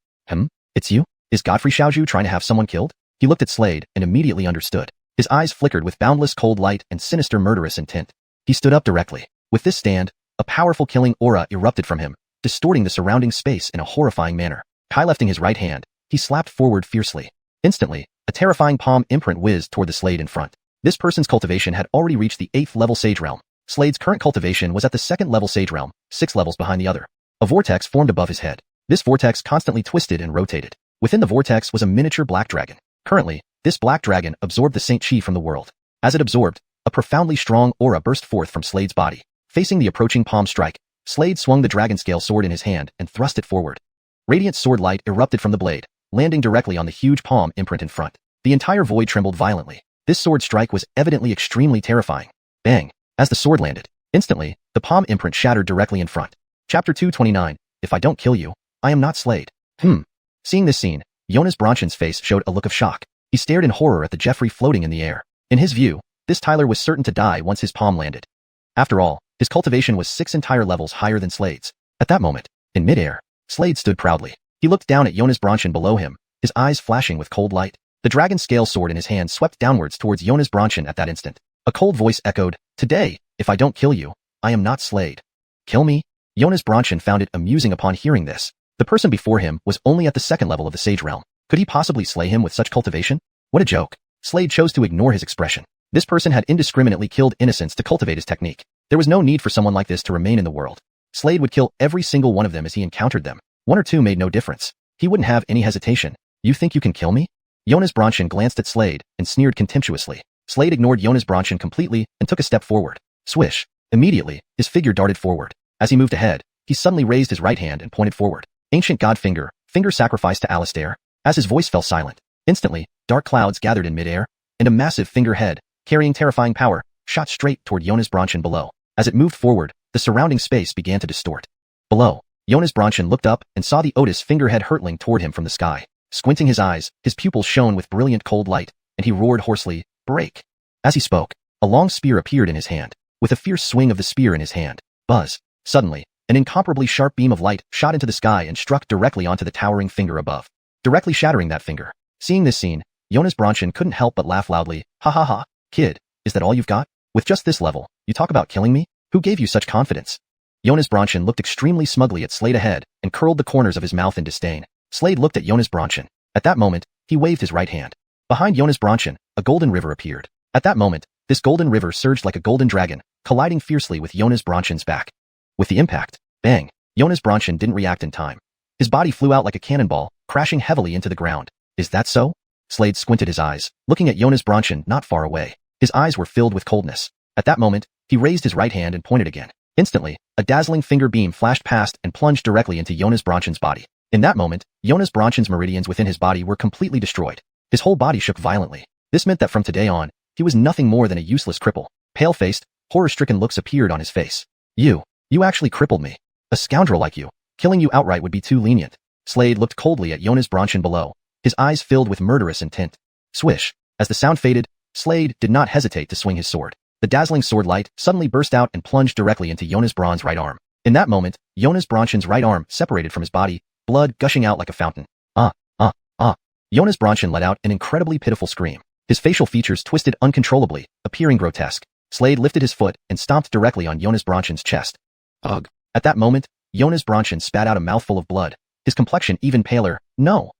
It's you? Is Godfrey Xiaozhu trying to have someone killed?" He looked at Slade and immediately understood. His eyes flickered with boundless cold light and sinister murderous intent. He stood up directly. With this stand, a powerful killing aura erupted from him, distorting the surrounding space in a horrifying manner. High-lifting his right hand, he slapped forward fiercely. Instantly, a terrifying palm imprint whizzed toward the Slade in front. This person's cultivation had already reached the 8th level Sage Realm. Slade's current cultivation was at the 2nd level Sage Realm, 6 levels behind the other. A vortex formed above his head. This vortex constantly twisted and rotated. Within the vortex was a miniature black dragon. Currently, this black dragon absorbed the Saint Chi from the world. As it absorbed, a profoundly strong aura burst forth from Slade's body. Facing the approaching palm strike, Slade swung the dragon scale sword in his hand and thrust it forward. Radiant sword light erupted from the blade, landing directly on the huge palm imprint in front. The entire void trembled violently. This sword strike was evidently extremely terrifying. Bang! As the sword landed, instantly, the palm imprint shattered directly in front. Chapter 229, If I Don't Kill You, I Am Not Slade. Seeing this scene, Jonas Bronchen's face showed a look of shock. He stared in horror at the Jeffrey floating in the air. In his view, this Tyler was certain to die once his palm landed. After all, his cultivation was 6 entire levels higher than Slade's. At that moment, in midair, Slade stood proudly. He looked down at Jonas Bronchen below him, his eyes flashing with cold light. The dragon scale sword in his hand swept downwards towards Jonas Bronchen at that instant. A cold voice echoed, "Today, if I don't kill you, I am not Slade." Kill me? Jonas Bronchen found it amusing upon hearing this. The person before him was only at the 2nd level of the Sage Realm. Could he possibly slay him with such cultivation? What a joke. Slade chose to ignore his expression. This person had indiscriminately killed innocents to cultivate his technique. There was no need for someone like this to remain in the world. Slade would kill every single one of them as he encountered them. 1 or 2 made no difference. He wouldn't have any hesitation. "You think you can kill me?" Jonas Bronchen glanced at Slade and sneered contemptuously. Slade ignored Jonas Bronchen completely and took a step forward. Swish. Immediately, his figure darted forward. As he moved ahead, he suddenly raised his right hand and pointed forward. Ancient god finger sacrificed to Alistair. As his voice fell silent, instantly, dark clouds gathered in midair, and a massive finger head, carrying terrifying power, shot straight toward Jonas Bronchen below. As it moved forward, the surrounding space began to distort. Below, Jonas Bronchen looked up and saw the Otis fingerhead hurtling toward him from the sky. Squinting his eyes, his pupils shone with brilliant cold light, and he roared hoarsely, "Break!" As he spoke, a long spear appeared in his hand. With a fierce swing of the spear in his hand, buzz! Suddenly, an incomparably sharp beam of light shot into the sky and struck directly onto the towering finger above, directly shattering that finger. Seeing this scene, Jonas Bronchen couldn't help but laugh loudly. "Ha ha ha, kid, is that all you've got? With just this level, you talk about killing me? Who gave you such confidence?" Jonas Bronchen looked extremely smugly at Slade ahead and curled the corners of his mouth in disdain. Slade looked at Jonas Bronchen. At that moment, he waved his right hand. Behind Jonas Bronchen, a golden river appeared. At that moment, this golden river surged like a golden dragon, colliding fiercely with Jonas Bronchen's back. With the impact, bang! Jonas Bronchen didn't react in time. His body flew out like a cannonball, crashing heavily into the ground. "Is that so?" Slade squinted his eyes, looking at Jonas Bronchen not far away. His eyes were filled with coldness. At that moment, he raised his right hand and pointed again. Instantly, a dazzling finger beam flashed past and plunged directly into Jonas Bronchen's body. In that moment, Jonas Bronchen's meridians within his body were completely destroyed. His whole body shook violently. This meant that from today on, he was nothing more than a useless cripple. Pale-faced, horror-stricken looks appeared on his face. You actually crippled me. A scoundrel like you. Killing you outright would be too lenient." Slade looked coldly at Jonas Bronchen below, his eyes filled with murderous intent. Swish. As the sound faded, Slade did not hesitate to swing his sword. The dazzling sword light suddenly burst out and plunged directly into Jonas Braun's right arm. In that moment, Jonas Braun's right arm separated from his body, blood gushing out like a fountain. Ah, ah, ah. Jonas Braun let out an incredibly pitiful scream. His facial features twisted uncontrollably, appearing grotesque. Slade lifted his foot and stomped directly on Jonas Braun's chest. Ugh. At that moment, Jonas Braun spat out a mouthful of blood, his complexion even paler. No,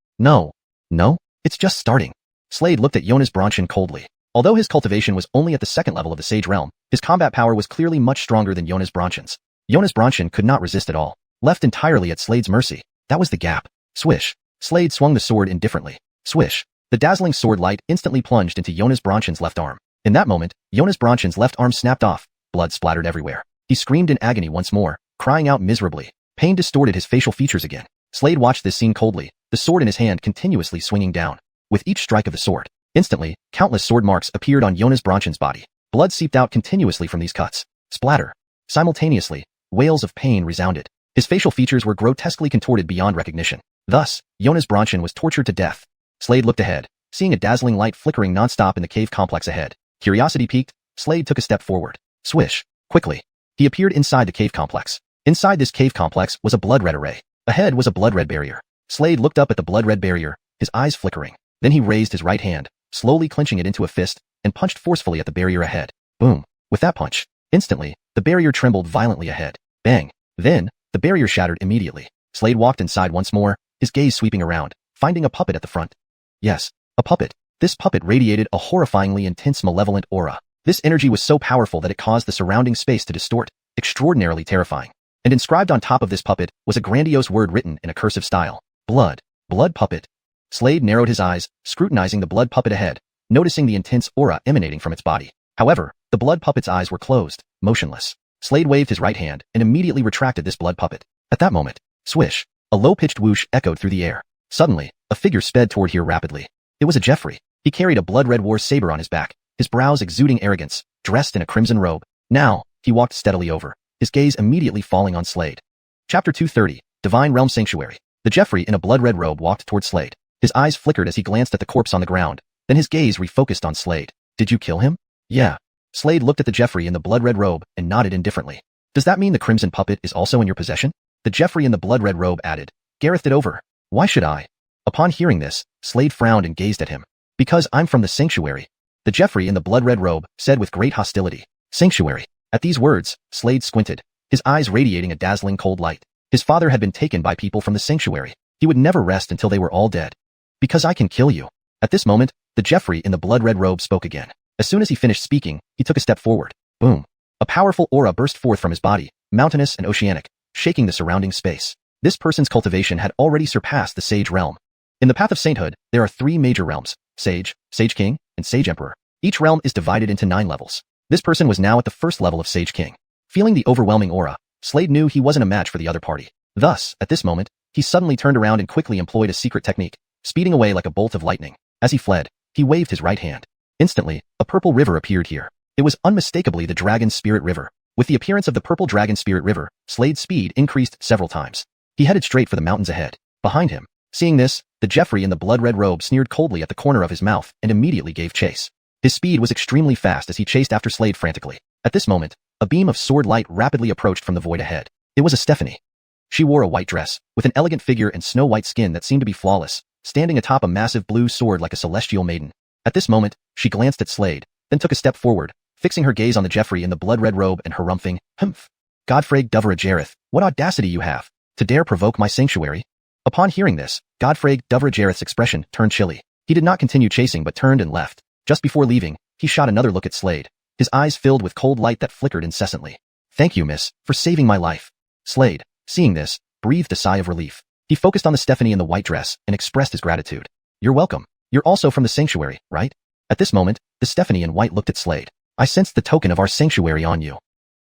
it's just starting. Slade looked at Jonas Braun coldly. Although his cultivation was only at the second level of the Sage Realm, his combat power was clearly much stronger than Jonas Braun's. Jonas Braun could not resist at all, left entirely at Slade's mercy. That was the gap. Swish. Slade swung the sword indifferently. Swish. The dazzling sword light instantly plunged into Jonas Braun's left arm. In that moment, Jonas Braun's left arm snapped off. Blood splattered everywhere. He screamed in agony once more, crying out miserably. Pain distorted his facial features again. Slade watched this scene coldly, the sword in his hand continuously swinging down. With each strike of the sword, instantly, countless sword marks appeared on Jonas Braun's body. Blood seeped out continuously from these cuts. Splatter. Simultaneously, wails of pain resounded. His facial features were grotesquely contorted beyond recognition. Thus, Jonas Braun was tortured to death. Slade looked ahead, seeing a dazzling light flickering non-stop in the cave complex ahead. Curiosity piqued, Slade took a step forward. Swish. Quickly. He appeared inside the cave complex. Inside this cave complex was a blood-red array. Ahead was a blood-red barrier. Slade looked up at the blood-red barrier, his eyes flickering. Then he raised his right hand, slowly clenching it into a fist, and punched forcefully at the barrier ahead. Boom. With that punch, instantly, the barrier trembled violently ahead. Bang. Then, the barrier shattered immediately. Slade walked inside once more, his gaze sweeping around, finding a puppet at the front. Yes, a puppet. This puppet radiated a horrifyingly intense malevolent aura. This energy was so powerful that it caused the surrounding space to distort, extraordinarily terrifying. And inscribed on top of this puppet was a grandiose word written in a cursive style. Blood. Blood puppet. Slade narrowed his eyes, scrutinizing the blood puppet ahead, noticing the intense aura emanating from its body. However, the blood puppet's eyes were closed, motionless. Slade waved his right hand and immediately retracted this blood puppet. At that moment, swish, a low-pitched whoosh echoed through the air. Suddenly, a figure sped toward here rapidly. It was a Jeffrey. He carried a blood-red war saber on his back, his brows exuding arrogance, dressed in a crimson robe. Now, he walked steadily over, his gaze immediately falling on Slade. Chapter 230, Divine Realm Sanctuary. The Jeffrey in a blood-red robe walked toward Slade. His eyes flickered as he glanced at the corpse on the ground, then his gaze refocused on Slade. Did you kill him? Yeah. Slade looked at the Jeffrey in the blood-red robe and nodded indifferently. Does that mean the crimson puppet is also in your possession? The Jeffrey in the blood-red robe added. Gareth it over. Why should I? Upon hearing this, Slade frowned and gazed at him. Because I'm from the sanctuary. The Jeffrey in the blood-red robe said with great hostility. Sanctuary. At these words, Slade squinted, his eyes radiating a dazzling cold light. His father had been taken by people from the sanctuary. He would never rest until they were all dead. Because I can kill you. At this moment, the Jeffrey in the blood-red robe spoke again. As soon as he finished speaking, he took a step forward. Boom. A powerful aura burst forth from his body, mountainous and oceanic, shaking the surrounding space. This person's cultivation had already surpassed the Sage Realm. In the path of sainthood, there are 3 major realms, Sage, Sage King, and Sage Emperor. Each realm is divided into 9 levels. This person was now at the first level of Sage King. Feeling the overwhelming aura, Slade knew he wasn't a match for the other party. Thus, at this moment, he suddenly turned around and quickly employed a secret technique, speeding away like a bolt of lightning. As he fled, he waved his right hand. Instantly, a purple river appeared here. It was unmistakably the Dragon Spirit River. With the appearance of the purple Dragon Spirit River, Slade's speed increased several times. He headed straight for the mountains ahead. Behind him, seeing this, the Jeffrey in the blood-red robe sneered coldly at the corner of his mouth and immediately gave chase. His speed was extremely fast as he chased after Slade frantically. At this moment, a beam of sword light rapidly approached from the void ahead. It was a Stephanie. She wore a white dress, with an elegant figure and snow-white skin that seemed to be flawless, standing atop a massive blue sword like a celestial maiden. At this moment, she glanced at Slade, then took a step forward, fixing her gaze on the Jeffrey in the blood-red robe and harumphing, "Humph! Godfrey Duvera Jareth, what audacity you have, to dare provoke my sanctuary." Upon hearing this, Godfrey Duvera Jareth's expression turned chilly. He did not continue chasing but turned and left. Just before leaving, he shot another look at Slade, his eyes filled with cold light that flickered incessantly. "Thank you, miss, for saving my life." Slade, seeing this, breathed a sigh of relief. He focused on the Stephanie in the white dress and expressed his gratitude. "You're welcome. You're also from the sanctuary, right?" At this moment, the Stephanie in white looked at Slade. "I sensed the token of our sanctuary on you."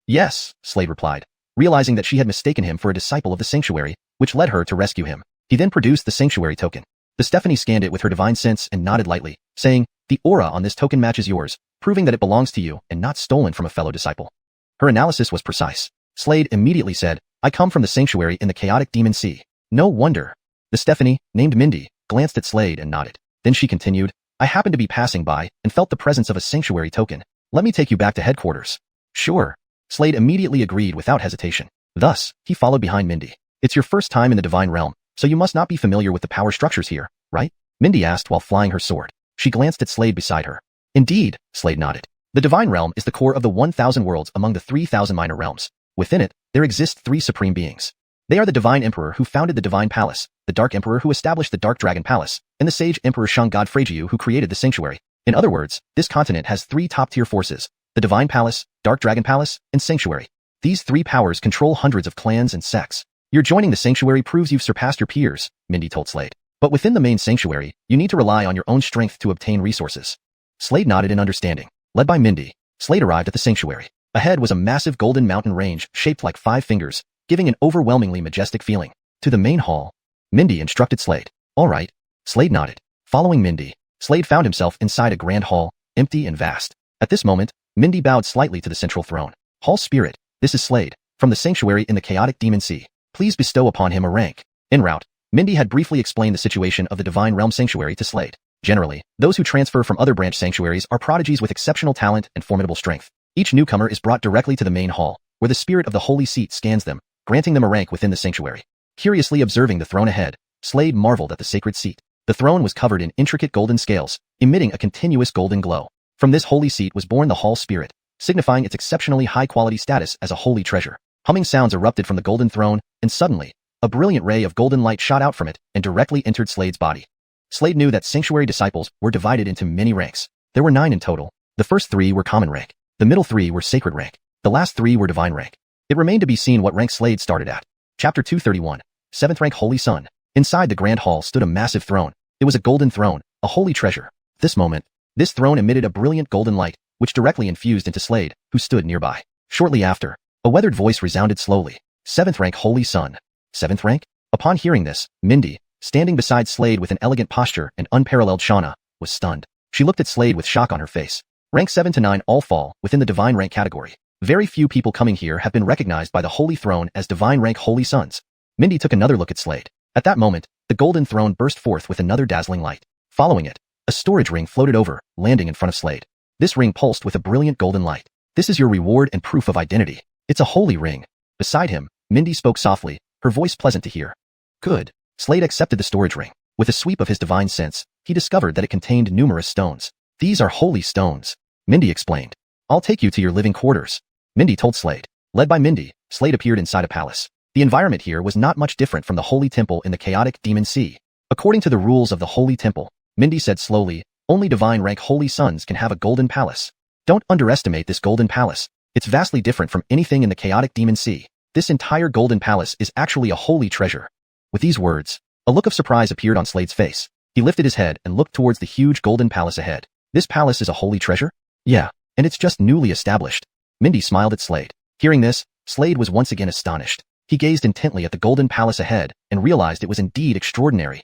"Yes," Slade replied, realizing that she had mistaken him for a disciple of the sanctuary, which led her to rescue him. He then produced the sanctuary token. The Stephanie scanned it with her divine sense and nodded lightly, saying, "The aura on this token matches yours, proving that it belongs to you and not stolen from a fellow disciple." Her analysis was precise. Slade immediately said, "I come from the sanctuary in the chaotic demon sea." "No wonder." The Stephanie, named Mindy, glanced at Slade and nodded. Then she continued, "I happened to be passing by and felt the presence of a sanctuary token. Let me take you back to headquarters. Sure. Slade immediately agreed without hesitation. Thus, he followed behind Mindy. It's your first time in the divine realm, so you must not be familiar with the power structures here, right? Mindy asked while flying her sword. She glanced at Slade beside her. Indeed, Slade nodded. The divine realm is the core of the 1,000 worlds among the 3,000 minor realms. Within it, there exist 3 supreme beings. They are the Divine Emperor who founded the Divine Palace, the Dark Emperor who established the Dark Dragon Palace, and the Sage Emperor Shang God Frejiu who created the Sanctuary. In other words, this continent has 3 top-tier forces, the Divine Palace, Dark Dragon Palace, and Sanctuary. These 3 powers control hundreds of clans and sects. Your joining the Sanctuary proves you've surpassed your peers, Mindy told Slade. But within the main Sanctuary, you need to rely on your own strength to obtain resources. Slade nodded in understanding. Led by Mindy, Slade arrived at the Sanctuary. Ahead was a massive golden mountain range shaped like 5 fingers, giving an overwhelmingly majestic feeling. To the main hall, Mindy instructed Slade. All right. Slade nodded. Following Mindy, Slade found himself inside a grand hall, empty and vast. At this moment, Mindy bowed slightly to the central throne. Hall Spirit, this is Slade, from the Sanctuary in the Chaotic Demon Sea. Please bestow upon him a rank. En route, Mindy had briefly explained the situation of the Divine Realm Sanctuary to Slade. Generally, those who transfer from other branch sanctuaries are prodigies with exceptional talent and formidable strength. Each newcomer is brought directly to the main hall, where the spirit of the Holy Seat scans them, granting them a rank within the sanctuary. Curiously observing the throne ahead, Slade marveled at the sacred seat. The throne was covered in intricate golden scales, emitting a continuous golden glow. From this holy seat was born the Hall Spirit, signifying its exceptionally high-quality status as a holy treasure. Humming sounds erupted from the golden throne, and suddenly, a brilliant ray of golden light shot out from it and directly entered Slade's body. Slade knew that sanctuary disciples were divided into many ranks. There were 9 in total. The first 3 were common rank. The middle 3 were sacred rank. The last 3 were divine rank. It remained to be seen what rank Slade started at. Chapter 231. 7th rank Holy Sun. Inside the grand hall stood a massive throne. It was a golden throne, a holy treasure. At this moment, this throne emitted a brilliant golden light, which directly infused into Slade, who stood nearby. Shortly after, a weathered voice resounded slowly. 7th rank Holy Sun. 7th rank? Upon hearing this, Mindy, standing beside Slade with an elegant posture and unparalleled Shauna, was stunned. She looked at Slade with shock on her face. Rank 7 to 9 all fall within the divine rank category. Very few people coming here have been recognized by the Holy Throne as divine rank Holy Sons. Mindy took another look at Slade. At that moment, the golden throne burst forth with another dazzling light. Following it, a storage ring floated over, landing in front of Slade. This ring pulsed with a brilliant golden light. This is your reward and proof of identity. It's a holy ring. Beside him, Mindy spoke softly, her voice pleasant to hear. Good. Slade accepted the storage ring. With a sweep of his divine sense, he discovered that it contained numerous stones. These are holy stones, Mindy explained. I'll take you to your living quarters, Mindy told Slade. Led by Mindy, Slade appeared inside a palace. The environment here was not much different from the holy temple in the chaotic demon sea. According to the rules of the holy temple, Mindy said slowly, only divine rank holy sons can have a golden palace. Don't underestimate this golden palace. It's vastly different from anything in the chaotic demon sea. This entire golden palace is actually a holy treasure. With these words, a look of surprise appeared on Slade's face. He lifted his head and looked towards the huge golden palace ahead. This palace is a holy treasure? Yeah, and it's just newly established. Mindy smiled at Slade. Hearing this, Slade was once again astonished. He gazed intently at the golden palace ahead and realized it was indeed extraordinary.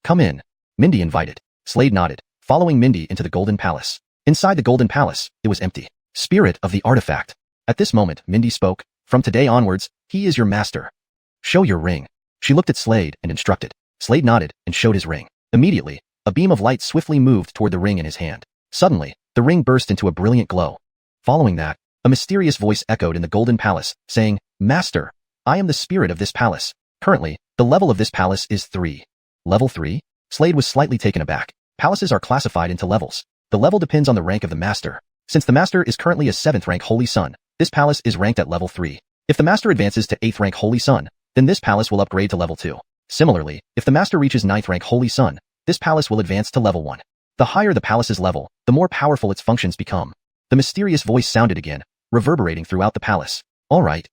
Come in, Mindy invited. Slade nodded, following Mindy into the golden palace. Inside the golden palace, it was empty. Spirit of the artifact. At this moment, Mindy spoke. From today onwards, he is your master. Show your ring. She looked at Slade and instructed. Slade nodded and showed his ring. Immediately, a beam of light swiftly moved toward the ring in his hand. Suddenly, the ring burst into a brilliant glow. Following that, a mysterious voice echoed in the golden palace, saying, Master, I am the spirit of this palace. Currently, the level of this palace is 3. Level 3? Slade was slightly taken aback. Palaces are classified into levels. The level depends on the rank of the master. Since the master is currently a 7th rank Holy Sun, this palace is ranked at level 3. If the master advances to 8th rank Holy Sun, then this palace will upgrade to level 2. Similarly, if the master reaches 9th rank Holy Sun, this palace will advance to level 1. The higher the palace's level, the more powerful its functions become. The mysterious voice sounded again, reverberating throughout the palace. All right.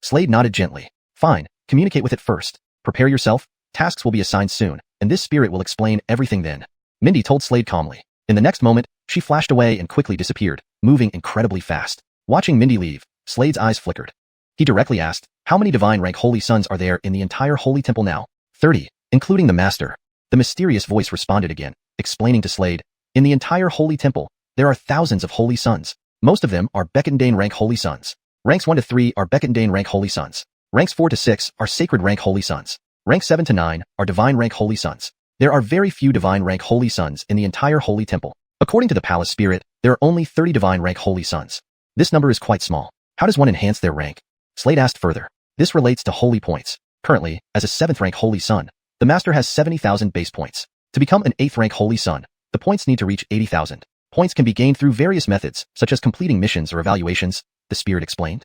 Slade nodded gently. Fine, communicate with it first. Prepare yourself, tasks will be assigned soon, and this spirit will explain everything then. Mindy told Slade calmly. In the next moment, she flashed away and quickly disappeared, moving incredibly fast. Watching Mindy leave, Slade's eyes flickered. He directly asked, how many divine rank holy sons are there in the entire holy temple now? 30, including the master. The mysterious voice responded again, explaining to Slade, in the entire holy temple, there are thousands of holy sons. Most of them are Beckendane rank holy sons. Ranks 1 to 3 are Beckendane rank holy sons. Ranks 4 to 6 are sacred rank holy sons. Ranks 7 to 9 are divine rank holy sons. There are very few divine rank holy sons in the entire holy temple. According to the palace spirit, There are only 30 divine rank holy sons. This number is quite small. How does one enhance their rank? Slade asked further. This relates to holy points. Currently, as a 7th rank holy son, the master has 70,000 base points. To become an 8th rank holy son, the points need to reach 80,000. Points can be gained through various methods, such as completing missions or evaluations, the spirit explained.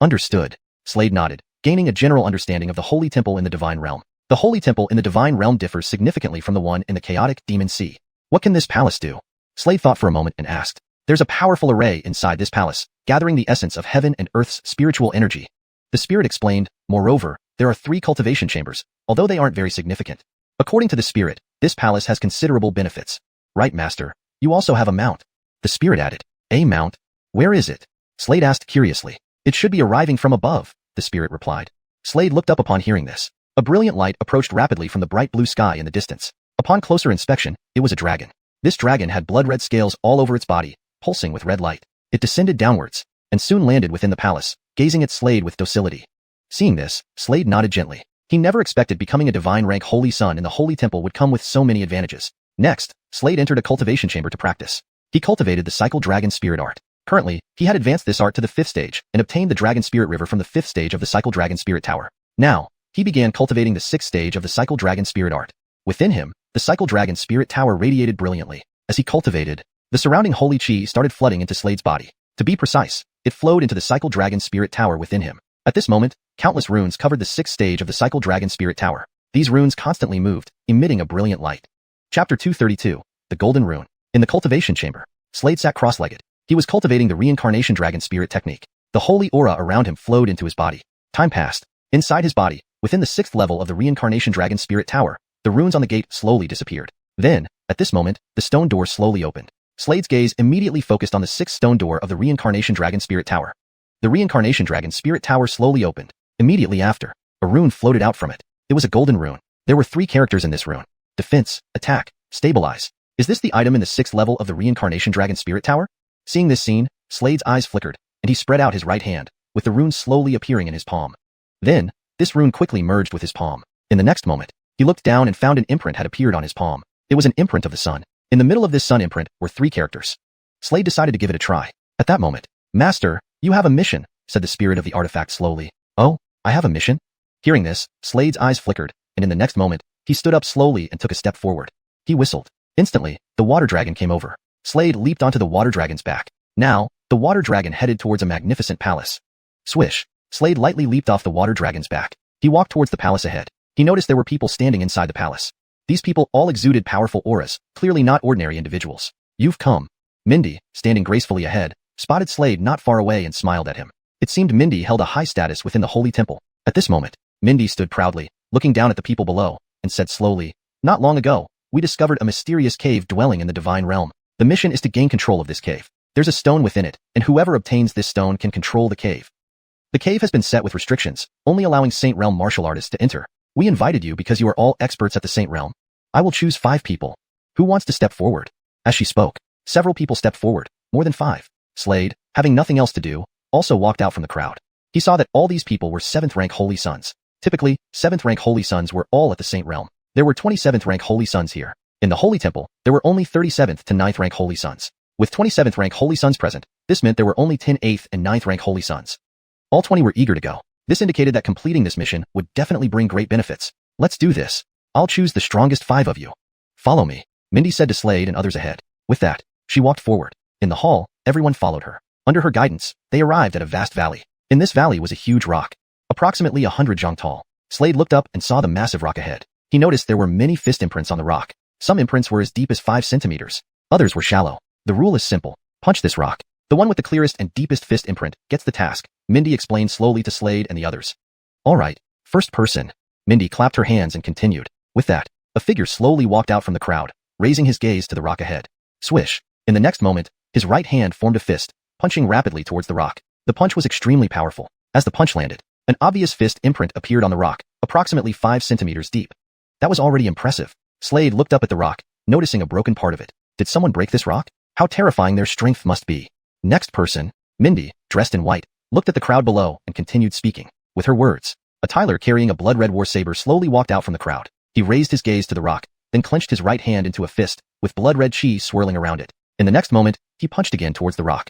Understood. Slade nodded, gaining a general understanding of the holy temple in the divine realm. The holy temple in the divine realm differs significantly from the one in the chaotic demon sea. What can this palace do? Slade thought for a moment and asked. There's a powerful array inside this palace, gathering the essence of heaven and earth's spiritual energy. The spirit explained. Moreover, there are 3 cultivation chambers, although they aren't very significant. According to the spirit, this palace has considerable benefits. Right, master. You also have a mount. The spirit added. A mount? Where is it? Slade asked curiously. It should be arriving from above, the spirit replied. Slade looked up upon hearing this. A brilliant light approached rapidly from the bright blue sky in the distance. Upon closer inspection, it was a dragon. This dragon had blood-red scales all over its body, pulsing with red light. It descended downwards, and soon landed within the palace, gazing at Slade with docility. Seeing this, Slade nodded gently. He never expected becoming a divine rank holy son in the holy temple would come with so many advantages. Next, Slade entered a cultivation chamber to practice. He cultivated the cycle dragon spirit art. Currently, he had advanced this art to the 5th stage and obtained the dragon spirit river from the 5th stage of the cycle dragon spirit tower. Now, he began cultivating the 6th stage of the cycle dragon spirit art. Within him, the cycle dragon spirit tower radiated brilliantly. As he cultivated, the surrounding holy chi started flooding into Slade's body. To be precise, it flowed into the cycle dragon spirit tower within him. At this moment, countless runes covered the 6th stage of the cycle dragon spirit tower. These runes constantly moved, emitting a brilliant light. Chapter 232, The Golden Rune. In the cultivation chamber, Slade sat cross-legged. He was cultivating the reincarnation dragon spirit technique. The holy aura around him flowed into his body. Time passed. Inside his body, within the 6th level of the reincarnation dragon spirit tower, the runes on the gate slowly disappeared. Then, at this moment, the stone door slowly opened. Slade's gaze immediately focused on the 6th stone door of the reincarnation dragon spirit tower. The reincarnation dragon spirit tower slowly opened. Immediately after, a rune floated out from it. It was a golden rune. There were 3 characters in this rune. Defense, attack, stabilize. Is this the item in the 6th level of the reincarnation dragon spirit tower? Seeing this scene, Slade's eyes flickered, and he spread out his right hand, with the rune slowly appearing in his palm. Then, this rune quickly merged with his palm. In the next moment, he looked down and found an imprint had appeared on his palm. It was an imprint of the sun. In the middle of this sun imprint were 3 characters. Slade decided to give it a try. At that moment, Master, you have a mission, said the spirit of the artifact slowly. Oh, I have a mission? Hearing this, Slade's eyes flickered, and in the next moment, he stood up slowly and took a step forward. He whistled. Instantly, the water dragon came over. Slade leaped onto the water dragon's back. Now, the water dragon headed towards a magnificent palace. Swish. Slade lightly leaped off the water dragon's back. He walked towards the palace ahead. He noticed there were people standing inside the palace. These people all exuded powerful auras, clearly not ordinary individuals. You've come. Mindy, standing gracefully ahead, spotted Slade not far away and smiled at him. It seemed Mindy held a high status within the holy temple. At this moment, Mindy stood proudly, looking down at the people below, and said slowly, Not long ago, we discovered a mysterious cave dwelling in the divine realm. The mission is to gain control of this cave. There's a stone within it, and whoever obtains this stone can control the cave. The cave has been set with restrictions, only allowing Saint Realm martial artists to enter. We invited you because you are all experts at the Saint Realm. I will choose 5 people. Who wants to step forward? As she spoke, several people stepped forward, more than 5. Slade, having nothing else to do, also walked out from the crowd. He saw that all these people were 7th rank holy sons. Typically, 7th rank holy sons were all at the Saint Realm. There were 27th rank holy sons here. In the holy temple, there were only 37th to 9th rank holy sons. With 27th rank holy sons present, this meant there were only 10 8th and 9th rank holy sons. All 20 were eager to go. This indicated that completing this mission would definitely bring great benefits. Let's do this. I'll choose the strongest 5 of you. Follow me, Mindy said to Slade and others ahead. With that, she walked forward. In the hall, everyone followed her. Under her guidance, they arrived at a vast valley. In this valley was a huge rock, approximately 100 zhang tall. Slade looked up and saw the massive rock ahead. He noticed there were many fist imprints on the rock. Some imprints were as deep as 5 centimeters. Others were shallow. The rule is simple. Punch this rock. The one with the clearest and deepest fist imprint gets the task, Mindy explained slowly to Slade and the others. All right, first person. Mindy clapped her hands and continued. With that, a figure slowly walked out from the crowd, raising his gaze to the rock ahead. Swish. In the next moment, his right hand formed a fist, punching rapidly towards the rock. The punch was extremely powerful. As the punch landed, an obvious fist imprint appeared on the rock, approximately 5 centimeters deep. That was already impressive. Slade looked up at the rock, noticing a broken part of it. Did someone break this rock? How terrifying their strength must be. Next person, Mindy, dressed in white, looked at the crowd below and continued speaking. With her words, a Tyler carrying a blood-red war saber slowly walked out from the crowd. He raised his gaze to the rock, then clenched his right hand into a fist, with blood-red chi swirling around it. In the next moment, he punched again towards the rock.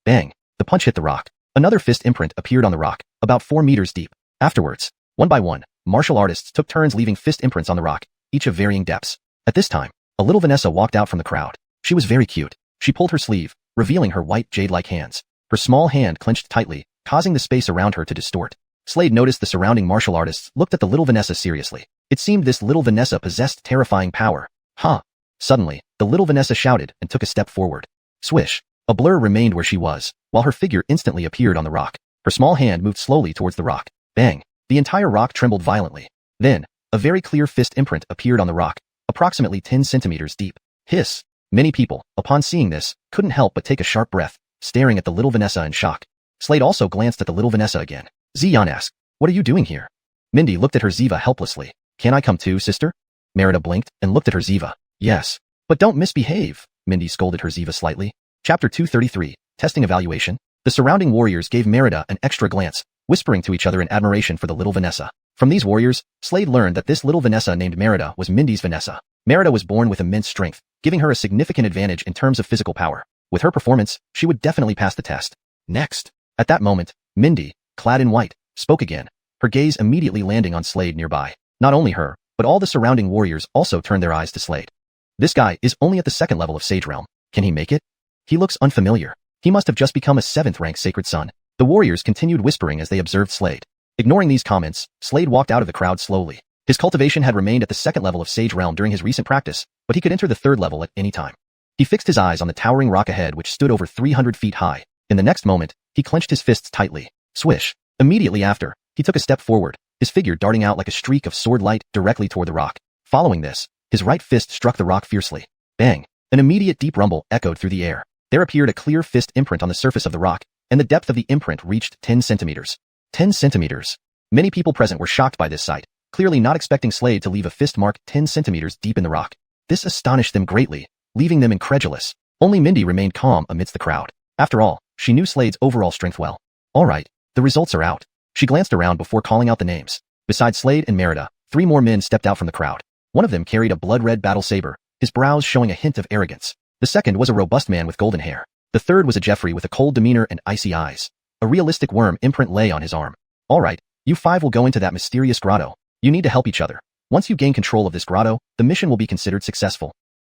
Bang! The punch hit the rock. Another fist imprint appeared on the rock, about 4 meters deep. Afterwards, one by one, martial artists took turns leaving fist imprints on the rock, each of varying depths. At this time, a little Vanessa walked out from the crowd. She was very cute. She pulled her sleeve, revealing her white jade-like hands. Her small hand clenched tightly, causing the space around her to distort. Slade noticed the surrounding martial artists looked at the little Vanessa seriously. It seemed this little Vanessa possessed terrifying power. Huh! Suddenly, the little Vanessa shouted and took a step forward. Swish! A blur remained where she was, while her figure instantly appeared on the rock. Her small hand moved slowly towards the rock. Bang! The entire rock trembled violently. Then, a very clear fist imprint appeared on the rock, approximately 10 centimeters deep. Hiss! Many people, upon seeing this, couldn't help but take a sharp breath, staring at the little Vanessa in shock. Slade also glanced at the little Vanessa again. Xiuxian asked, "What are you doing here?" Mindy looked at her Ziva helplessly. "Can I come too, sister?" Merida blinked and looked at her Ziva. "Yes. But don't misbehave," Mindy scolded her Ziva slightly. Chapter 233, Testing Evaluation. The surrounding warriors gave Merida an extra glance, whispering to each other in admiration for the little Vanessa. From these warriors, Slade learned that this little Vanessa named Merida was Mindy's Vanessa. Merida was born with immense strength, giving her a significant advantage in terms of physical power. With her performance, she would definitely pass the test. Next. At that moment, Mindy, clad in white, spoke again, her gaze immediately landing on Slade nearby. Not only her, but all the surrounding warriors also turned their eyes to Slade. This guy is only at the 2nd level of Sage Realm. Can he make it? He looks unfamiliar. He must have just become a 7th-rank Sacred Son. The warriors continued whispering as they observed Slade. Ignoring these comments, Slade walked out of the crowd slowly. His cultivation had remained at the 2nd level of Sage Realm during his recent practice, but he could enter the 3rd level at any time. He fixed his eyes on the towering rock ahead which stood over 300 feet high. In the next moment, he clenched his fists tightly. Swish! Immediately after, he took a step forward, his figure darting out like a streak of sword light directly toward the rock. Following this, his right fist struck the rock fiercely. Bang! An immediate deep rumble echoed through the air. There appeared a clear fist imprint on the surface of the rock, and the depth of the imprint reached 10 centimeters. 10 centimeters. Many people present were shocked by this sight, clearly not expecting Slade to leave a fist mark 10 centimeters deep in the rock. This astonished them greatly, leaving them incredulous. Only Mindy remained calm amidst the crowd. After all, she knew Slade's overall strength well. All right, the results are out. She glanced around before calling out the names. Besides Slade and Merida, 3 more men stepped out from the crowd. One of them carried a blood-red battle saber, his brows showing a hint of arrogance. The second was a robust man with golden hair. The third was a Jeffrey with a cold demeanor and icy eyes. A realistic worm imprint lay on his arm. All right, you 5 will go into that mysterious grotto. You need to help each other. Once you gain control of this grotto, the mission will be considered successful.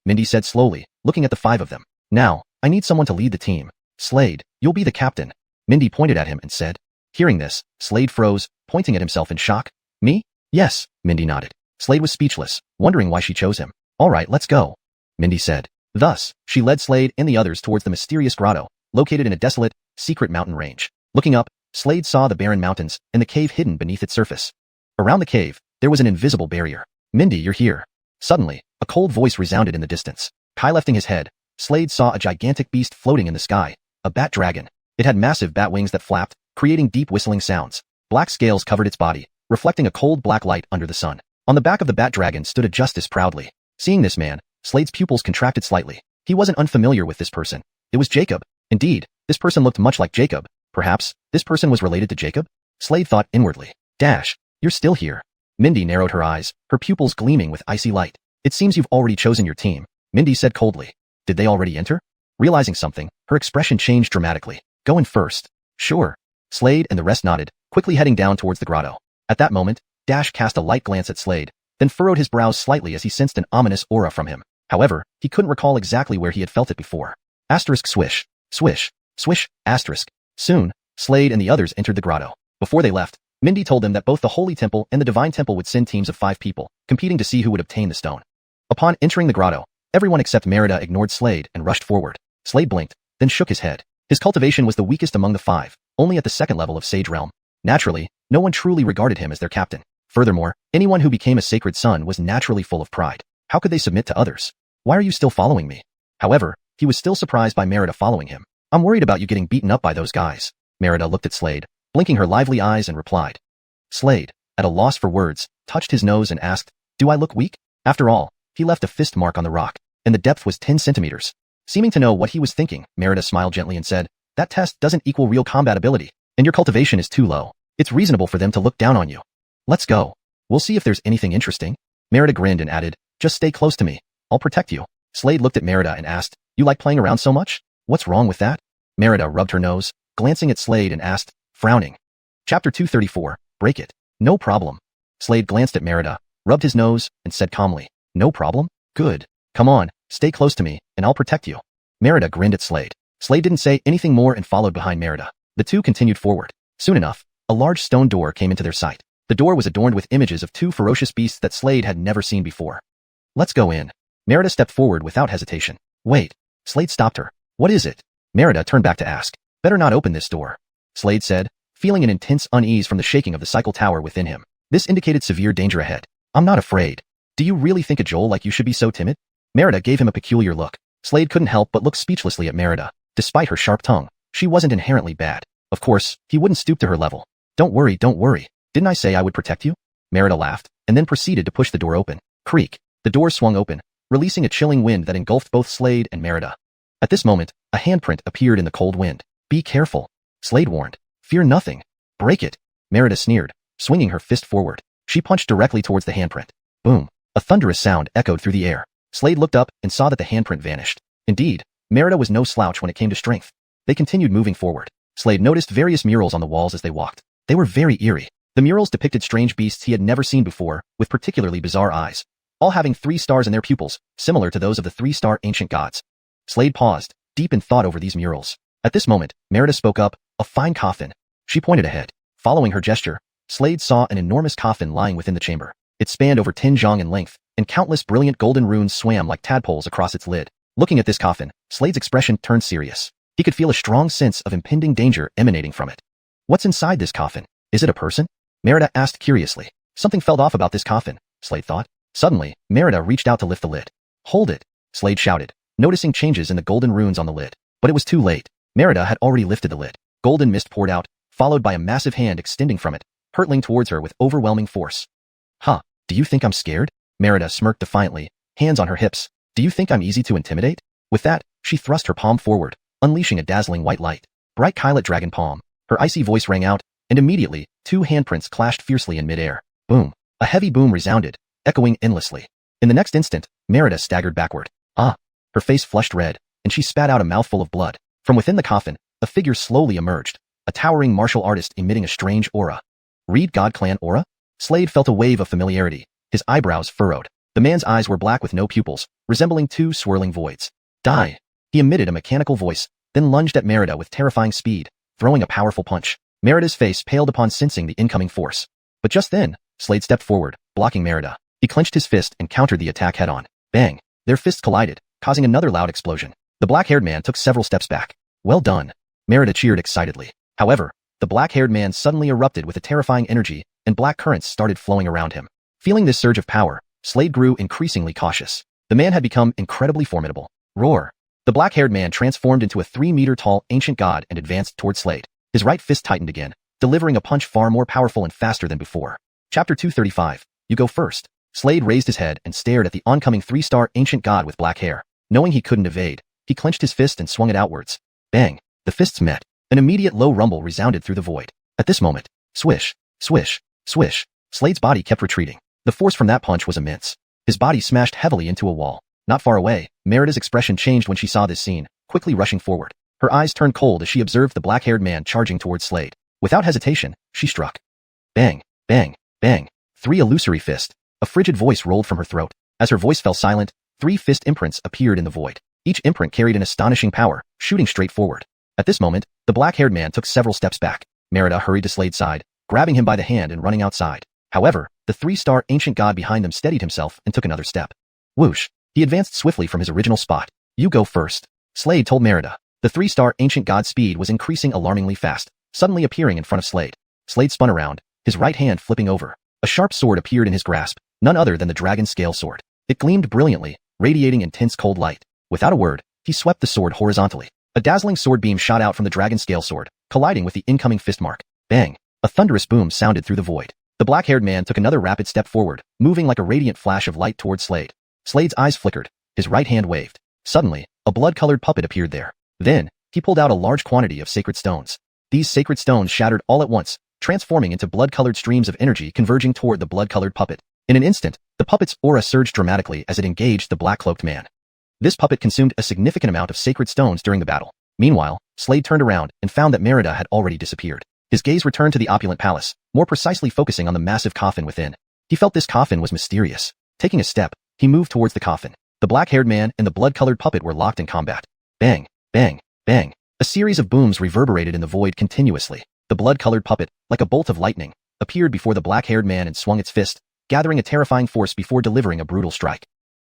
Mindy said slowly, looking at the 5 of them. Now, I need someone to lead the team. Slade, you'll be the captain. Mindy pointed at him and said. Hearing this, Slade froze, pointing at himself in shock. Me? Yes, Mindy nodded. Slade was speechless, wondering why she chose him. All right, let's go, Mindy said. Thus, she led Slade and the others towards the mysterious grotto, located in a desolate, secret mountain range. Looking up, Slade saw the barren mountains and the cave hidden beneath its surface. Around the cave, there was an invisible barrier. Mindy, you're here. Suddenly, a cold voice resounded in the distance. High lifting his head, Slade saw a gigantic beast floating in the sky, a bat dragon. It had massive bat wings that flapped, creating deep whistling sounds. Black scales covered its body, reflecting a cold black light under the sun. On the back of the bat dragon stood a justice proudly. Seeing this man, Slade's pupils contracted slightly. He wasn't unfamiliar with this person. It was Jacob. Indeed, this person looked much like Jacob. Perhaps, this person was related to Jacob? Slade thought inwardly. Dash, you're still here. Mindy narrowed her eyes, her pupils gleaming with icy light. It seems you've already chosen your team, Mindy said coldly. Did they already enter? Realizing something, her expression changed dramatically. Go in first. Sure. Slade and the rest nodded, quickly heading down towards the grotto. At that moment, Dash cast a light glance at Slade, then furrowed his brows slightly as he sensed an ominous aura from him. However, he couldn't recall exactly where he had felt it before. Asterisk swish. Swish. Swish. Asterisk. Soon, Slade and the others entered the grotto. Before they left, Mindy told them that both the Holy Temple and the Divine Temple would send teams of 5 people, competing to see who would obtain the stone. Upon entering the grotto, everyone except Merida ignored Slade and rushed forward. Slade blinked, then shook his head. His cultivation was the weakest among the 5, only at the 2nd level of Sage Realm. Naturally, no one truly regarded him as their captain. Furthermore, anyone who became a Sacred Son was naturally full of pride. How could they submit to others? Why are you still following me? However, he was still surprised by Merida following him. I'm worried about you getting beaten up by those guys. Merida looked at Slade, blinking her lively eyes and replied. Slade, at a loss for words, touched his nose and asked, do I look weak? After all, he left a fist mark on the rock, and the depth was 10 centimeters. Seeming to know what he was thinking, Merida smiled gently and said, that test doesn't equal real combat ability, and your cultivation is too low. It's reasonable for them to look down on you. Let's go. We'll see if there's anything interesting. Merida grinned and added, just stay close to me. I'll protect you. Slade looked at Merida and asked, You like playing around so much? What's wrong with that? Merida rubbed her nose, glancing at Slade and asked, frowning. Chapter 234, Break It. No problem. Slade glanced at Merida, rubbed his nose, and said calmly, no problem? Good. Come on, stay close to me, and I'll protect you. Merida grinned at Slade. Slade didn't say anything more and followed behind Merida. The two continued forward. Soon enough, a large stone door came into their sight. The door was adorned with images of two ferocious beasts that Slade had never seen before. Let's go in. Merida stepped forward without hesitation. Wait. Slade stopped her. What is it? Merida turned back to ask. Better not open this door. Slade said, feeling an intense unease from the shaking of the cycle tower within him. This indicated severe danger ahead. I'm not afraid. Do you really think a Joel like you should be so timid? Merida gave him a peculiar look. Slade couldn't help but look speechlessly at Merida. Despite her sharp tongue, she wasn't inherently bad. Of course, he wouldn't stoop to her level. Don't worry, don't worry. Didn't I say I would protect you? Merida laughed, and then proceeded to push the door open. Creak. The door swung open, releasing a chilling wind that engulfed both Slade and Merida. At this moment, a handprint appeared in the cold wind. Be careful. Slade warned. Fear nothing. Break it. Merida sneered, swinging her fist forward. She punched directly towards the handprint. Boom. A thunderous sound echoed through the air. Slade looked up and saw that the handprint vanished. Indeed, Merida was no slouch when it came to strength. They continued moving forward. Slade noticed various murals on the walls as they walked. They were very eerie. The murals depicted strange beasts he had never seen before, with particularly bizarre eyes, all having 3 stars in their pupils, similar to those of the 3-star ancient gods. Slade paused, deep in thought over these murals. At this moment, Merida spoke up, a fine coffin. She pointed ahead. Following her gesture, Slade saw an enormous coffin lying within the chamber. It spanned over 10 zhang in length, and countless brilliant golden runes swam like tadpoles across its lid. Looking at this coffin, Slade's expression turned serious. He could feel a strong sense of impending danger emanating from it. What's inside this coffin? Is it a person? Merida asked curiously. Something felt off about this coffin, Slade thought. Suddenly, Merida reached out to lift the lid. Hold it, Slade shouted, noticing changes in the golden runes on the lid. But it was too late. Merida had already lifted the lid. Golden mist poured out, followed by a massive hand extending from it, hurtling towards her with overwhelming force. Huh, do you think I'm scared? Merida smirked defiantly, hands on her hips. Do you think I'm easy to intimidate? With that, she thrust her palm forward, unleashing a dazzling white light. Bright Kylet dragon palm. Her icy voice rang out, and immediately, 2 handprints clashed fiercely in midair. Boom. A heavy boom resounded, echoing endlessly. In the next instant, Merida staggered backward. Ah! Her face flushed red, and she spat out a mouthful of blood. From within the coffin, a figure slowly emerged, a towering martial artist emitting a strange aura. Reed God Clan aura? Slade felt a wave of familiarity, his eyebrows furrowed. The man's eyes were black with no pupils, resembling 2 swirling voids. Die! He emitted a mechanical voice, then lunged at Merida with terrifying speed, throwing a powerful punch. Merida's face paled upon sensing the incoming force. But just then, Slade stepped forward, blocking Merida. He clenched his fist and countered the attack head-on. Bang! Their fists collided, causing another loud explosion. The black-haired man took several steps back. Well done! Merida cheered excitedly. However, the black-haired man suddenly erupted with a terrifying energy, and black currents started flowing around him. Feeling this surge of power, Slade grew increasingly cautious. The man had become incredibly formidable. Roar! The black-haired man transformed into a 3-meter-tall ancient god and advanced toward Slade. His right fist tightened again, delivering a punch far more powerful and faster than before. Chapter 235. You go first. Slade raised his head and stared at the oncoming 3-star ancient god with black hair. Knowing he couldn't evade, he clenched his fist and swung it outwards. Bang! The fists met. An immediate low rumble resounded through the void. At this moment, swish, swish, swish, Slade's body kept retreating. The force from that punch was immense. His body smashed heavily into a wall. Not far away, Merida's expression changed when she saw this scene, quickly rushing forward. Her eyes turned cold as she observed the black-haired man charging towards Slade. Without hesitation, she struck. Bang, bang, bang. 3 illusory fists. A frigid voice rolled from her throat. As her voice fell silent, 3 fist imprints appeared in the void. Each imprint carried an astonishing power, shooting straight forward. At this moment, the black-haired man took several steps back. Merida hurried to Slade's side, grabbing him by the hand and running outside. However, the 3-star ancient god behind them steadied himself and took another step. Whoosh! He advanced swiftly from his original spot. You go first. Slade told Merida. The 3-star ancient god's speed was increasing alarmingly fast, suddenly appearing in front of Slade. Slade spun around, his right hand flipping over. A sharp sword appeared in his grasp, none other than the dragon scale sword. It gleamed brilliantly, radiating intense cold light. Without a word, he swept the sword horizontally. A dazzling sword beam shot out from the dragon scale sword, colliding with the incoming fist mark. Bang! A thunderous boom sounded through the void. The black-haired man took another rapid step forward, moving like a radiant flash of light towards Slade. Slade's eyes flickered, his right hand waved. Suddenly, a blood-colored puppet appeared there. Then, he pulled out a large quantity of sacred stones. These sacred stones shattered all at once, transforming into blood-colored streams of energy converging toward the blood-colored puppet. In an instant, the puppet's aura surged dramatically as it engaged the black-cloaked man. This puppet consumed a significant amount of sacred stones during the battle. Meanwhile, Slade turned around and found that Merida had already disappeared. His gaze returned to the opulent palace, more precisely focusing on the massive coffin within. He felt this coffin was mysterious. Taking a step, he moved towards the coffin. The black-haired man and the blood-colored puppet were locked in combat. Bang, bang, bang. A series of booms reverberated in the void continuously. The blood-colored puppet, like a bolt of lightning, appeared before the black-haired man and swung its fist, gathering a terrifying force before delivering a brutal strike.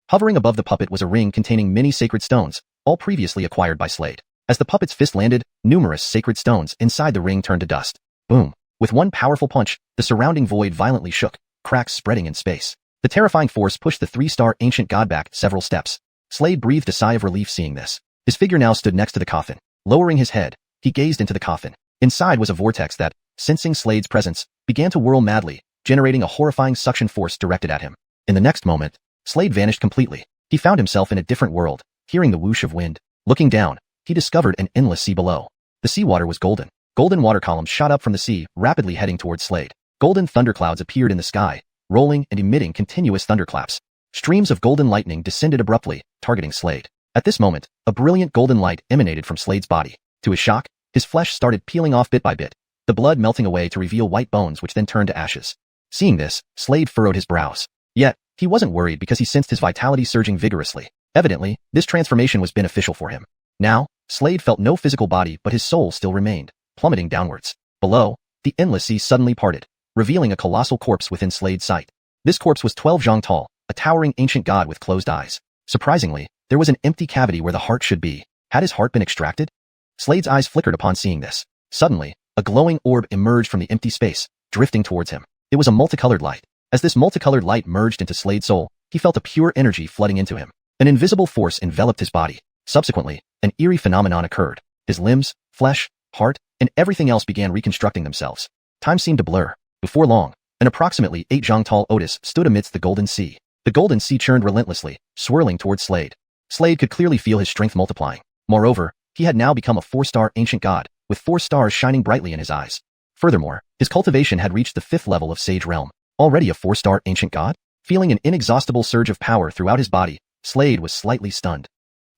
Hovering above the puppet was a ring containing many sacred stones, all previously acquired by Slade. As the puppet's fist landed, numerous sacred stones inside the ring turned to dust. Boom. With one powerful punch, the surrounding void violently shook, cracks spreading in space. The terrifying force pushed the 3-star ancient god back several steps. Slade breathed a sigh of relief seeing this. His figure now stood next to the coffin. Lowering his head, he gazed into the coffin. Inside was a vortex that, sensing Slade's presence, began to whirl madly, generating a horrifying suction force directed at him. In the next moment, Slade vanished completely. He found himself in a different world, hearing the whoosh of wind. Looking down, he discovered an endless sea below. The seawater was golden. Golden water columns shot up from the sea, rapidly heading towards Slade. Golden thunderclouds appeared in the sky, rolling and emitting continuous thunderclaps. Streams of golden lightning descended abruptly, targeting Slade. At this moment, a brilliant golden light emanated from Slade's body. To his shock, his flesh started peeling off bit by bit, the blood melting away to reveal white bones which then turned to ashes. Seeing this, Slade furrowed his brows. Yet, he wasn't worried because he sensed his vitality surging vigorously. Evidently, this transformation was beneficial for him. Now, Slade felt no physical body but his soul still remained, plummeting downwards. Below, the endless sea suddenly parted, revealing a colossal corpse within Slade's sight. This corpse was 12 zhang tall, a towering ancient god with closed eyes. Surprisingly, there was an empty cavity where the heart should be. Had his heart been extracted? Slade's eyes flickered upon seeing this. Suddenly, a glowing orb emerged from the empty space, drifting towards him. It was a multicolored light. As this multicolored light merged into Slade's soul, he felt a pure energy flooding into him. An invisible force enveloped his body. Subsequently, an eerie phenomenon occurred. His limbs, flesh, heart, and everything else began reconstructing themselves. Time seemed to blur. Before long, an approximately 8 zhang tall Otis stood amidst the golden sea. The golden sea churned relentlessly, swirling towards Slade. Slade could clearly feel his strength multiplying. Moreover, he had now become a 4-star ancient god, with 4 stars shining brightly in his eyes. Furthermore, his cultivation had reached the 5th level of Sage Realm. Already a 4-star ancient god? Feeling an inexhaustible surge of power throughout his body, Slade was slightly stunned.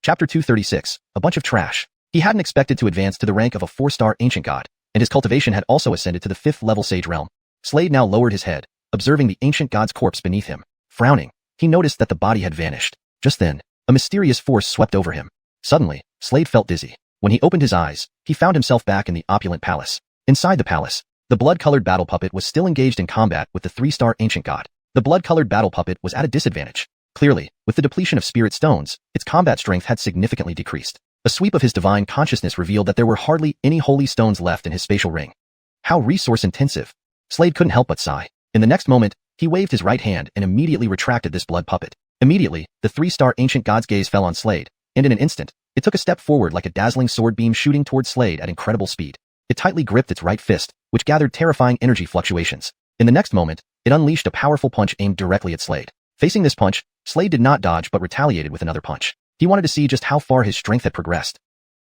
Chapter 236, a bunch of trash. He hadn't expected to advance to the rank of a 4-star ancient god, and his cultivation had also ascended to the 5th level Sage Realm. Slade now lowered his head, observing the ancient god's corpse beneath him. Frowning, he noticed that the body had vanished. Just then, a mysterious force swept over him. Suddenly, Slade felt dizzy. When he opened his eyes, he found himself back in the opulent palace. Inside the palace, the blood-colored battle puppet was still engaged in combat with the 3-star ancient god. The blood-colored battle puppet was at a disadvantage. Clearly, with the depletion of spirit stones, its combat strength had significantly decreased. A sweep of his divine consciousness revealed that there were hardly any holy stones left in his spatial ring. How resource-intensive. Slade couldn't help but sigh. In the next moment, he waved his right hand and immediately retracted this blood puppet. Immediately, the 3-star ancient god's gaze fell on Slade, and in an instant, it took a step forward like a dazzling sword beam shooting towards Slade at incredible speed. It tightly gripped its right fist, which gathered terrifying energy fluctuations. In the next moment, it unleashed a powerful punch aimed directly at Slade. Facing this punch, Slade did not dodge but retaliated with another punch. He wanted to see just how far his strength had progressed.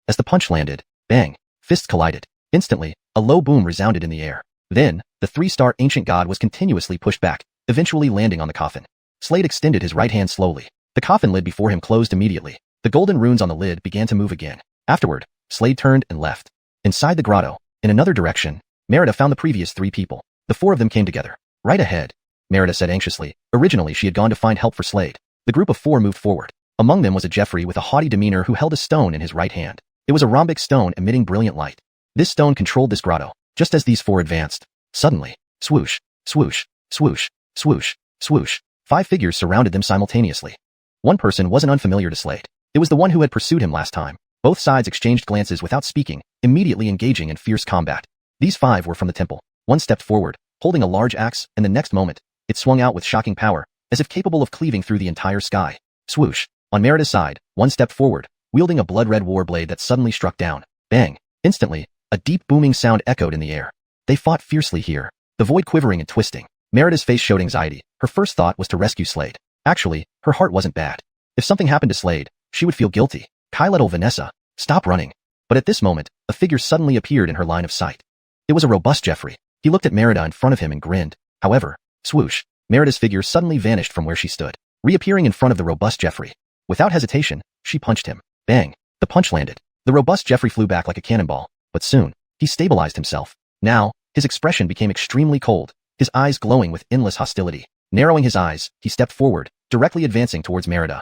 As the punch landed, bang, fists collided. Instantly, a low boom resounded in the air. Then, the 3-star ancient god was continuously pushed back, eventually landing on the coffin. Slade extended his right hand slowly. The coffin lid before him closed immediately. The golden runes on the lid began to move again. Afterward, Slade turned and left. Inside the grotto, in another direction, Merida found the previous 3 people. The 4 of them came together. Right ahead, Merida said anxiously. Originally she had gone to find help for Slade. The group of 4 moved forward. Among them was a Jeffrey with a haughty demeanor who held a stone in his right hand. It was a rhombic stone emitting brilliant light. This stone controlled this grotto. Just as these 4 advanced, suddenly, swoosh, swoosh, swoosh, swoosh, swoosh, 5 figures surrounded them simultaneously. One person wasn't unfamiliar to Slade. It was the one who had pursued him last time. Both sides exchanged glances without speaking, immediately engaging in fierce combat. These 5 were from the temple. One stepped forward, holding a large axe, and the next moment, it swung out with shocking power, as if capable of cleaving through the entire sky. Swoosh. On Merida's side, one stepped forward, wielding a blood-red war blade that suddenly struck down. Bang. Instantly, a deep booming sound echoed in the air. They fought fiercely here, the void quivering and twisting. Merida's face showed anxiety. Her first thought was to rescue Slade. Actually, her heart wasn't bad. If something happened to Slade, she would feel guilty. Kylettle Vanessa, stop running. But at this moment, a figure suddenly appeared in her line of sight. It was a robust Jeffrey. He looked at Merida in front of him and grinned. However, swoosh, Merida's figure suddenly vanished from where she stood, reappearing in front of the robust Jeffrey. Without hesitation, she punched him. Bang! The punch landed. The robust Jeffrey flew back like a cannonball, but soon, he stabilized himself. Now, his expression became extremely cold, his eyes glowing with endless hostility. Narrowing his eyes, he stepped forward, directly advancing towards Merida.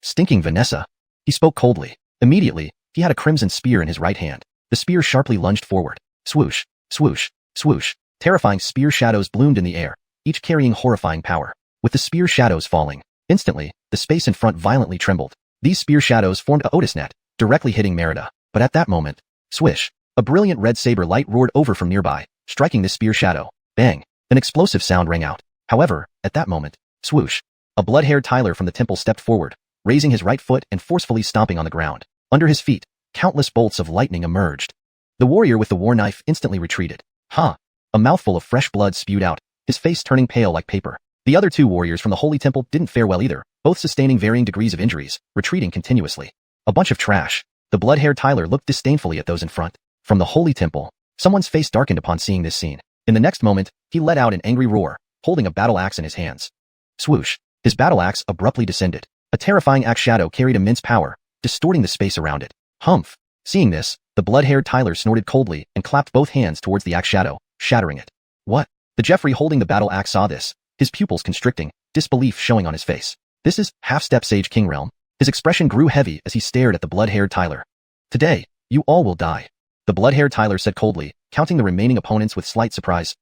Stinking Vanessa. He spoke coldly. Immediately, he had a crimson spear in his right hand. The spear sharply lunged forward. Swoosh, swoosh, swoosh. Terrifying spear shadows bloomed in the air, each carrying horrifying power. With the spear shadows falling, instantly, the space in front violently trembled. These spear shadows formed a Otis net, directly hitting Merida. But at that moment, swish, a brilliant red saber light roared over from nearby, striking the spear shadow. Bang! An explosive sound rang out. However, at that moment, swoosh, a blood-haired Tyler from the temple stepped forward, raising his right foot and forcefully stomping on the ground. Under his feet, countless bolts of lightning emerged. The warrior with the war knife instantly retreated. Ha! A mouthful of fresh blood spewed out, his face turning pale like paper. The other two warriors from the holy temple didn't fare well either, both sustaining varying degrees of injuries, retreating continuously. A bunch of trash. The blood-haired Tyler looked disdainfully at those in front. From the holy temple, someone's face darkened upon seeing this scene. In the next moment, he let out an angry roar, holding a battle axe in his hands. Swoosh! His battle axe abruptly descended. A terrifying axe shadow carried immense power, distorting the space around it. Humph! Seeing this, the blood-haired Tyler snorted coldly and clapped both hands towards the axe shadow, shattering it. What? The Jeffrey holding the battle axe saw this, his pupils constricting, disbelief showing on his face. This is half-step Sage King realm. His expression grew heavy as he stared at the blood-haired Tyler. Today, you all will die. The blood-haired Tyler said coldly, counting the remaining opponents with slight surprise.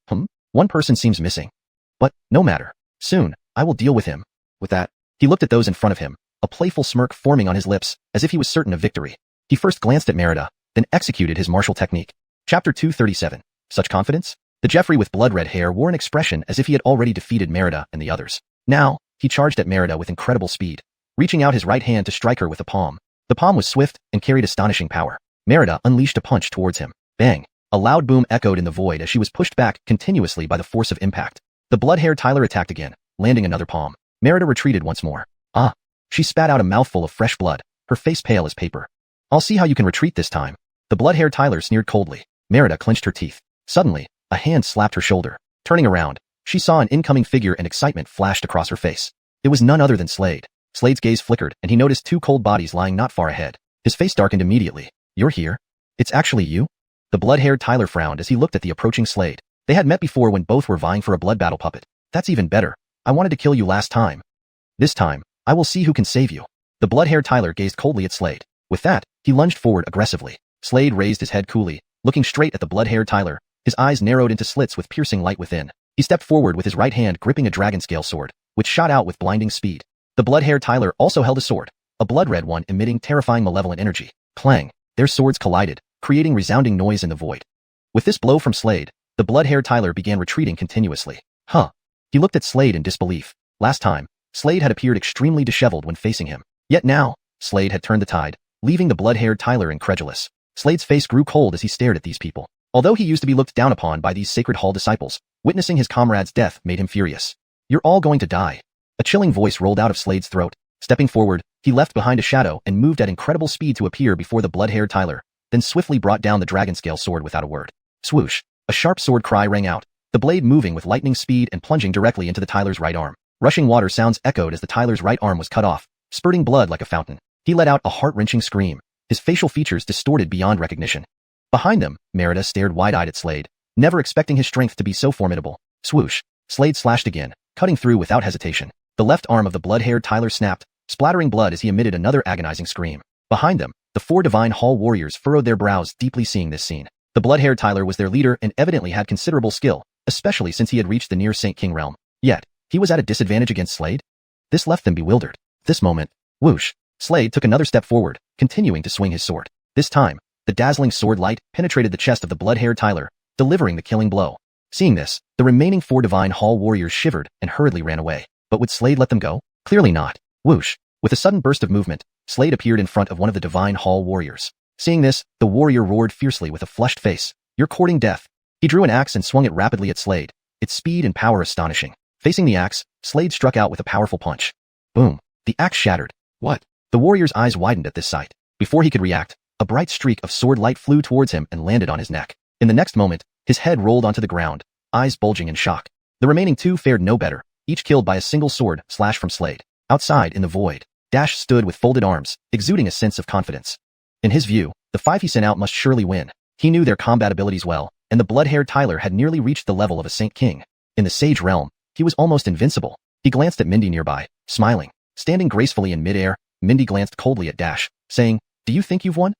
One person seems missing. But, no matter. Soon, I will deal with him. With that, he looked at those in front of him, a playful smirk forming on his lips, as if he was certain of victory. He first glanced at Merida, then executed his martial technique. Chapter 237. Such confidence? The Jeffrey with blood-red hair wore an expression as if he had already defeated Merida and the others. Now, he charged at Merida with incredible speed, reaching out his right hand to strike her with the palm. The palm was swift and carried astonishing power. Merida unleashed a punch towards him. Bang! A loud boom echoed in the void as she was pushed back continuously by the force of impact. The blood-haired Tyler attacked again, landing another palm. Merida retreated once more. Ah! She spat out a mouthful of fresh blood, her face pale as paper. I'll see how you can retreat this time. The blood-haired Tyler sneered coldly. Merida clenched her teeth. Suddenly, a hand slapped her shoulder. Turning around, she saw an incoming figure and excitement flashed across her face. It was none other than Slade. Slade's gaze flickered and he noticed two cold bodies lying not far ahead. His face darkened immediately. You're here? It's actually you? The blood-haired Tyler frowned as he looked at the approaching Slade. They had met before when both were vying for a blood battle puppet. That's even better. I wanted to kill you last time. This time, I will see who can save you. The blood-haired Tyler gazed coldly at Slade. With that, he lunged forward aggressively. Slade raised his head coolly, looking straight at the blood-haired Tyler. His eyes narrowed into slits with piercing light within. He stepped forward with his right hand gripping a dragon-scale sword, which shot out with blinding speed. The blood-haired Tyler also held a sword, a blood-red one emitting terrifying malevolent energy. Clang! Their swords collided, creating resounding noise in the void. With this blow from Slade, the blood-haired Tyler began retreating continuously. Huh. He looked at Slade in disbelief. Last time, Slade had appeared extremely disheveled when facing him. Yet now, Slade had turned the tide, leaving the blood-haired Tyler incredulous. Slade's face grew cold as he stared at these people. Although he used to be looked down upon by these Sacred Hall disciples, witnessing his comrade's death made him furious. You're all going to die. A chilling voice rolled out of Slade's throat. Stepping forward, he left behind a shadow and moved at incredible speed to appear before the blood-haired Tyler, then swiftly brought down the dragon-scale sword without a word. Swoosh! A sharp sword cry rang out, the blade moving with lightning speed and plunging directly into the Tyler's right arm. Rushing water sounds echoed as the Tyler's right arm was cut off, spurting blood like a fountain. He let out a heart-wrenching scream, his facial features distorted beyond recognition. Behind them, Merida stared wide-eyed at Slade, never expecting his strength to be so formidable. Swoosh! Slade slashed again, cutting through without hesitation. The left arm of the blood-haired Tyler snapped, splattering blood as he emitted another agonizing scream. Behind them, the four Divine Hall warriors furrowed their brows deeply seeing this scene. The blood-haired Tyler was their leader and evidently had considerable skill, especially since he had reached the near Saint King realm. Yet, he was at a disadvantage against Slade? This left them bewildered. This moment, whoosh! Slade took another step forward, continuing to swing his sword. This time, the dazzling sword light penetrated the chest of the blood-haired Tyler, delivering the killing blow. Seeing this, the remaining four Divine Hall warriors shivered and hurriedly ran away. But would Slade let them go? Clearly not. Whoosh! With a sudden burst of movement, Slade appeared in front of one of the Divine Hall warriors. Seeing this, the warrior roared fiercely with a flushed face. You're courting death. He drew an axe and swung it rapidly at Slade, its speed and power astonishing. Facing the axe, Slade struck out with a powerful punch. Boom! The axe shattered. What? The warrior's eyes widened at this sight. Before he could react, a bright streak of sword light flew towards him and landed on his neck. In the next moment, his head rolled onto the ground, eyes bulging in shock. The remaining two fared no better, each killed by a single sword slash from Slade. Outside in the void, Dash stood with folded arms, exuding a sense of confidence. In his view, the 5 he sent out must surely win. He knew their combat abilities well, and the blood-haired Tyler had nearly reached the level of a Saint King. In the Sage realm, he was almost invincible. He glanced at Mindy nearby, smiling. Standing gracefully in midair, Mindy glanced coldly at Dash, saying, "Do you think you've won?"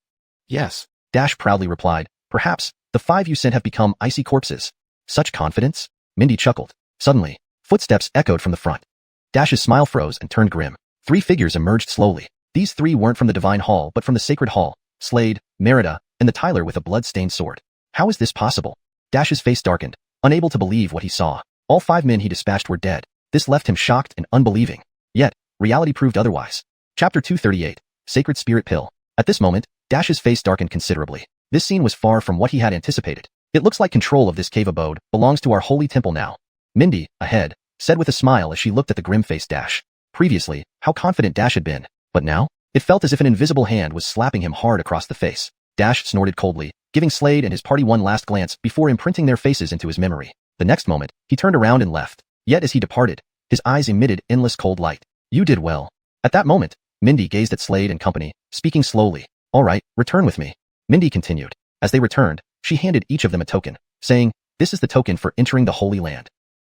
"Yes." Dash proudly replied, "Perhaps. The 5 you sent have become icy corpses." "Such confidence?" Mindy chuckled. Suddenly, footsteps echoed from the front. Dash's smile froze and turned grim. 3 figures emerged slowly. These 3 weren't from the Divine Hall but from the Sacred Hall: Slade, Merida, and the Tyler with a blood-stained sword. How is this possible? Dash's face darkened, unable to believe what he saw. All 5 men he dispatched were dead. This left him shocked and unbelieving. Yet, reality proved otherwise. Chapter 238, Sacred Spirit Pill. At this moment, Dash's face darkened considerably. This scene was far from what he had anticipated. "It looks like control of this cave abode belongs to our holy temple now," Mindy, ahead, said with a smile as she looked at the grim-faced Dash. Previously, how confident Dash had been, but now, it felt as if an invisible hand was slapping him hard across the face. Dash snorted coldly, giving Slade and his party one last glance before imprinting their faces into his memory. The next moment, he turned around and left. Yet as he departed, his eyes emitted endless cold light. "You did well." At that moment, Mindy gazed at Slade and company, speaking slowly. "All right, return with me." Mindy continued. As they returned, she handed each of them a token, saying, "This is the token for entering the Holy Land.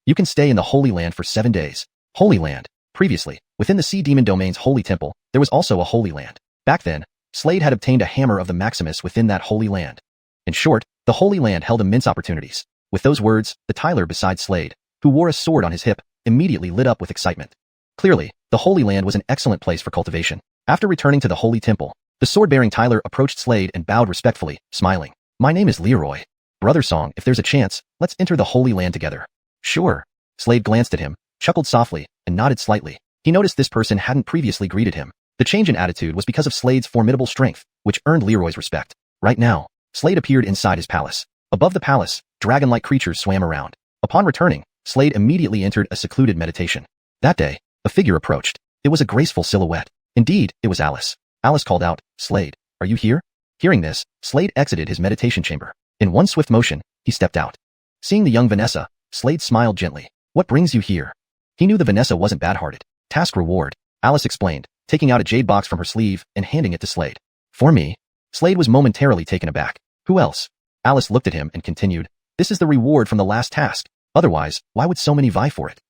You can stay in the Holy Land for 7 days. Holy Land. Previously, within the Sea Demon Domain's Holy Temple, there was also a Holy Land. Back then, Slade had obtained a hammer of the Maximus within that Holy Land. In short, the Holy Land held immense opportunities. With those words, the Tyler beside Slade, who wore a sword on his hip, immediately lit up with excitement. Clearly, the Holy Land was an excellent place for cultivation. After returning to the Holy Temple, the sword-bearing Tyler approached Slade and bowed respectfully, smiling. "My name is Leroy. Brother Song, if there's a chance, let's enter the Holy Land together." "Sure." Slade glanced at him, chuckled softly, and nodded slightly. He noticed this person hadn't previously greeted him. The change in attitude was because of Slade's formidable strength, which earned Leroy's respect. Right now, Slade appeared inside his palace. Above the palace, dragon-like creatures swam around. Upon returning, Slade immediately entered a secluded meditation. That day, a figure approached. It was a graceful silhouette. Indeed, it was Alice. Alice called out, "Slade, are you here?" Hearing this, Slade exited his meditation chamber. In one swift motion, he stepped out. Seeing the young Vanessa, Slade smiled gently. "What brings you here?" He knew the Vanessa wasn't bad-hearted. "Task reward," Alice explained, taking out a jade box from her sleeve and handing it to Slade. "For me?" Slade was momentarily taken aback. "Who else?" Alice looked at him and continued, "This is the reward from the last task. Otherwise, why would so many vie for it?"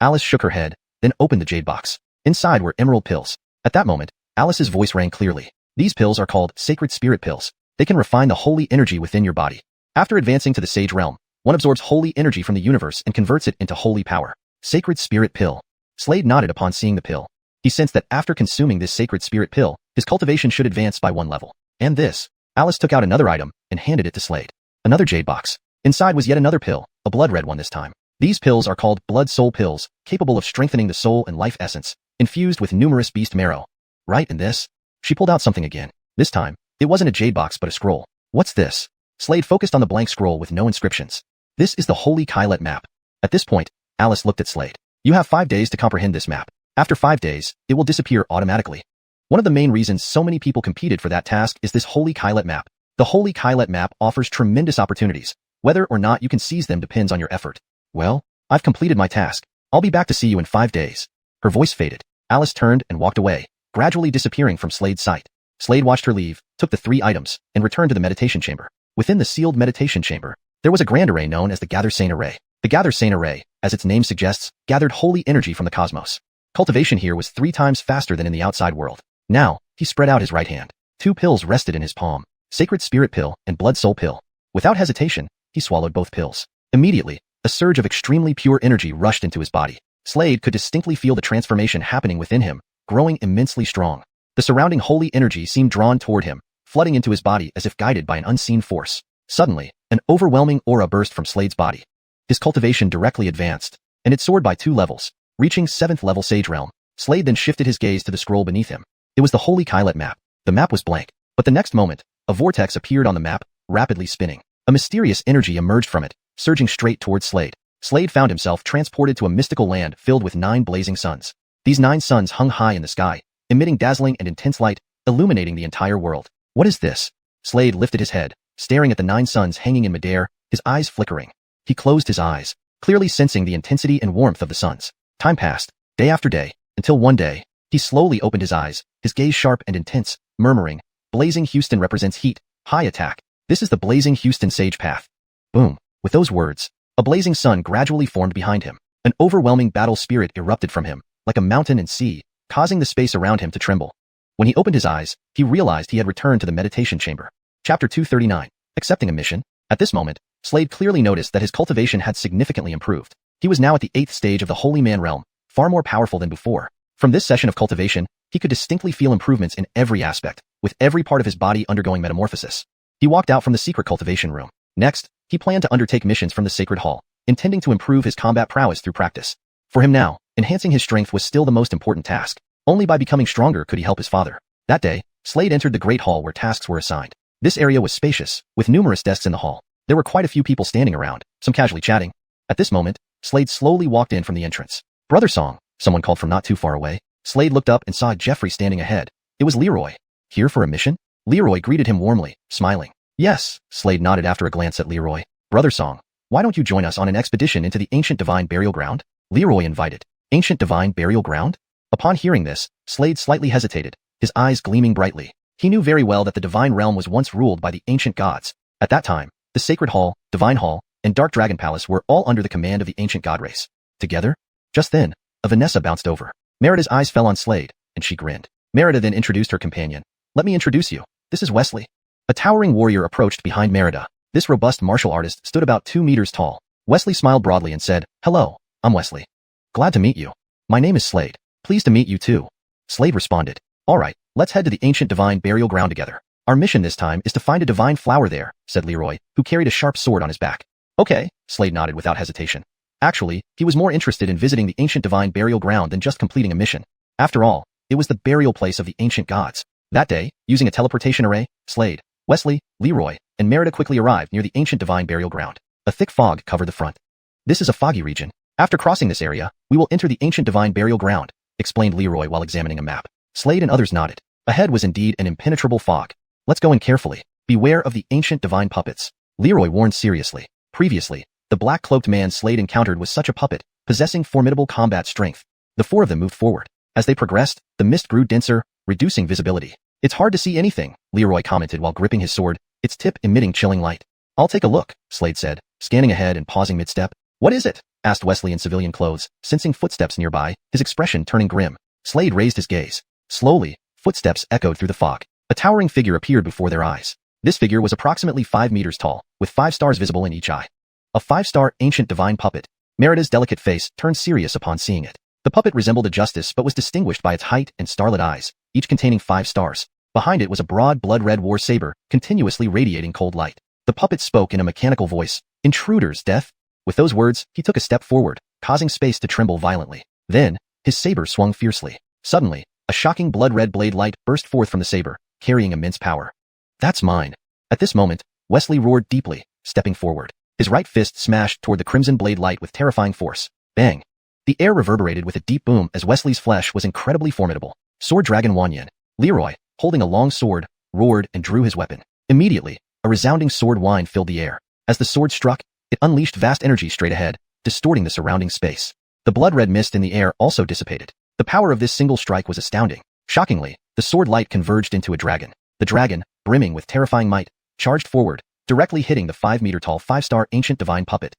Alice shook her head, then opened the jade box. Inside were emerald pills. At that moment, Alice's voice rang clearly. "These pills are called Sacred Spirit Pills. They can refine the holy energy within your body. After advancing to the Sage Realm, one absorbs holy energy from the universe and converts it into holy power. Sacred Spirit Pill." Slade nodded upon seeing the pill. He sensed that after consuming this Sacred Spirit Pill, his cultivation should advance by 1 level. And this. Alice took out another item and handed it to Slade. Another jade box. Inside was yet another pill, a blood-red one this time. These pills are called Blood Soul Pills, capable of strengthening the soul and life essence, infused with numerous beast marrow. Right, and this? She pulled out something again. This time, it wasn't a jade box but a scroll. "What's this?" Slade focused on the blank scroll with no inscriptions. "This is the Holy Kylet map." At this point, Alice looked at Slade. "You have 5 days to comprehend this map. After 5 days, it will disappear automatically." One of the main reasons so many people competed for that task is this Holy Kylet map. The Holy Kylet map offers tremendous opportunities. Whether or not you can seize them depends on your effort. "Well, I've completed my task. I'll be back to see you in 5 days. Her voice faded. Alice turned and walked away, gradually disappearing from Slade's sight. Slade watched her leave, took the 3 items, and returned to the meditation chamber. Within the sealed meditation chamber, there was a grand array known as the Gather Saint Array. The Gather Saint Array, as its name suggests, gathered holy energy from the cosmos. Cultivation here was 3 times faster than in the outside world. Now, he spread out his right hand. 2 pills rested in his palm, Sacred Spirit Pill and Blood Soul Pill. Without hesitation, he swallowed both pills. Immediately, a surge of extremely pure energy rushed into his body. Slade could distinctly feel the transformation happening within him, growing immensely strong. The surrounding holy energy seemed drawn toward him, flooding into his body as if guided by an unseen force. Suddenly, an overwhelming aura burst from Slade's body. His cultivation directly advanced, and it soared by 2 levels, reaching 7th level Sage Realm. Slade then shifted his gaze to the scroll beneath him. It was the Holy Kylet map. The map was blank, but the next moment, a vortex appeared on the map, rapidly spinning. A mysterious energy emerged from it, surging straight towards Slade. Slade found himself transported to a mystical land filled with 9 blazing suns. These 9 suns hung high in the sky, emitting dazzling and intense light, illuminating the entire world. "What is this?" Slade lifted his head, staring at the 9 suns hanging in midair, his eyes flickering. He closed his eyes, clearly sensing the intensity and warmth of the suns. Time passed, day after day, until one day, He slowly opened his eyes, his gaze sharp and intense, murmuring, "Blazing Xiuxian represents heat, high attack. This is the Blazing Xiuxian Sage Path." Boom. With those words, a blazing sun gradually formed behind him. An overwhelming battle spirit erupted from him, like a mountain and sea, causing the space around him to tremble. When he opened his eyes, he realized he had returned to the meditation chamber. Chapter 239. Accepting a mission. At this moment, Slade clearly noticed that his cultivation had significantly improved. He was now at the 8th stage of the Holy Man realm, far more powerful than before. From this session of cultivation, he could distinctly feel improvements in every aspect, with every part of his body undergoing metamorphosis. He walked out from the secret cultivation room. Next, he planned to undertake missions from the Sacred Hall, intending to improve his combat prowess through practice. For him now, enhancing his strength was still the most important task. Only by becoming stronger could he help his father. That day, Slade entered the Great Hall where tasks were assigned. This area was spacious, with numerous desks in the hall. There were quite a few people standing around, some casually chatting. At this moment, Slade slowly walked in from the entrance. "Brother Song," someone called from not too far away. Slade looked up and saw Jeffrey standing ahead. It was Leroy. "Here for a mission?" Leroy greeted him warmly, smiling. "Yes," Slade nodded after a glance at Leroy. "Brother Song, why don't you join us on an expedition into the ancient divine burial ground?" Leroy invited. Ancient divine burial ground? Upon hearing this, Slade slightly hesitated, his eyes gleaming brightly. He knew very well that the divine realm was once ruled by the ancient gods. At that time, the Sacred Hall, Divine Hall, and Dark Dragon Palace were all under the command of the ancient god race. Together? Just then, a Vanessa bounced over. Merida's eyes fell on Slade, and she grinned. Merida then introduced her companion. "Let me introduce you. This is Wesley." A towering warrior approached behind Merida. This robust martial artist stood about 2 meters tall. Wesley smiled broadly and said, "Hello, I'm Wesley. Glad to meet you. My name is Slade. Pleased to meet you too." Slade responded. "All right, let's head to the ancient divine burial ground together. Our mission this time is to find a divine flower there," said Leroy, who carried a sharp sword on his back. "Okay," Slade nodded without hesitation. Actually, he was more interested in visiting the ancient divine burial ground than just completing a mission. After all, it was the burial place of the ancient gods. That day, using a teleportation array, Slade, Wesley, Leroy, and Merida quickly arrived near the ancient divine burial ground. A thick fog covered the front. "This is a foggy region. After crossing this area, we will enter the ancient divine burial ground," explained Leroy while examining a map. Slade and others nodded. Ahead was indeed an impenetrable fog. "Let's go in carefully. Beware of the ancient divine puppets," Leroy warned seriously. Previously, the black-cloaked man Slade encountered was such a puppet, possessing formidable combat strength. The 4 of them moved forward. As they progressed, the mist grew denser, reducing visibility. "It's hard to see anything," Leroy commented while gripping his sword, its tip emitting chilling light. "I'll take a look," Slade said, scanning ahead and pausing mid-step. "What is it?" asked Wesley in civilian clothes, sensing footsteps nearby, his expression turning grim. Slade raised his gaze. Slowly, footsteps echoed through the fog. A towering figure appeared before their eyes. This figure was approximately 5 meters tall, with 5 stars visible in each eye. A 5-star ancient divine puppet. Merida's delicate face turned serious upon seeing it. The puppet resembled a justice but was distinguished by its height and starlit eyes, each containing 5 stars. Behind it was a broad blood-red war saber, continuously radiating cold light. The puppet spoke in a mechanical voice. "Intruders, death." With those words, he took a step forward, causing space to tremble violently. Then, his saber swung fiercely. Suddenly, a shocking blood-red blade light burst forth from the saber, carrying immense power. "That's mine." At this moment, Wesley roared deeply, stepping forward. His right fist smashed toward the crimson blade light with terrifying force. Bang! The air reverberated with a deep boom as Wesley's flesh was incredibly formidable. Sword Dragon xuanhuan. Leroy, holding a long sword, roared and drew his weapon. Immediately, a resounding sword whine filled the air. As the sword struck, it unleashed vast energy straight ahead, distorting the surrounding space. The blood-red mist in the air also dissipated. The power of this single strike was astounding. Shockingly, the sword light converged into a dragon. The dragon, brimming with terrifying might, charged forward, directly hitting the 5-meter-tall 5-star ancient divine puppet.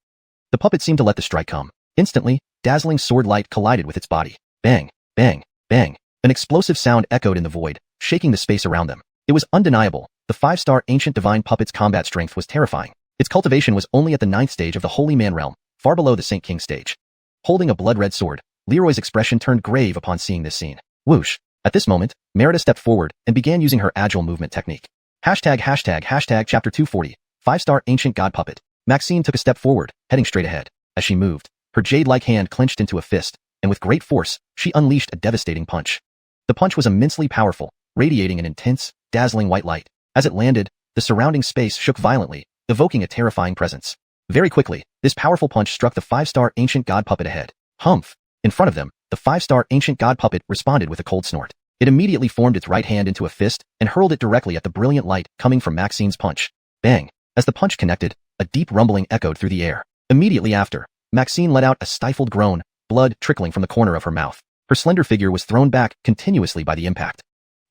The puppet seemed to let the strike come. Instantly, dazzling sword light collided with its body. Bang, bang, bang. An explosive sound echoed in the void, shaking the space around them. It was undeniable. The 5-star ancient divine puppet's combat strength was terrifying. Its cultivation was only at the 9th stage of the Holy Man realm, far below the Saint King stage. Holding a blood-red sword, Leroy's expression turned grave upon seeing this scene. Whoosh. At this moment, Merida stepped forward and began using her agile movement technique. Hashtag chapter 240, 5-star ancient god puppet. Maxine took a step forward, heading straight ahead. As she moved, her jade-like hand clenched into a fist, and with great force, she unleashed a devastating punch. The punch was immensely powerful, radiating an intense, dazzling white light. As it landed, the surrounding space shook violently, evoking a terrifying presence. Very quickly, this powerful punch struck the 5-star ancient god puppet ahead. Humph! In front of them, the 5-star ancient god puppet responded with a cold snort. It immediately formed its right hand into a fist and hurled it directly at the brilliant light coming from Maxine's punch. Bang! As the punch connected, a deep rumbling echoed through the air. Immediately after, Maxine let out a stifled groan, blood trickling from the corner of her mouth. Her slender figure was thrown back continuously by the impact.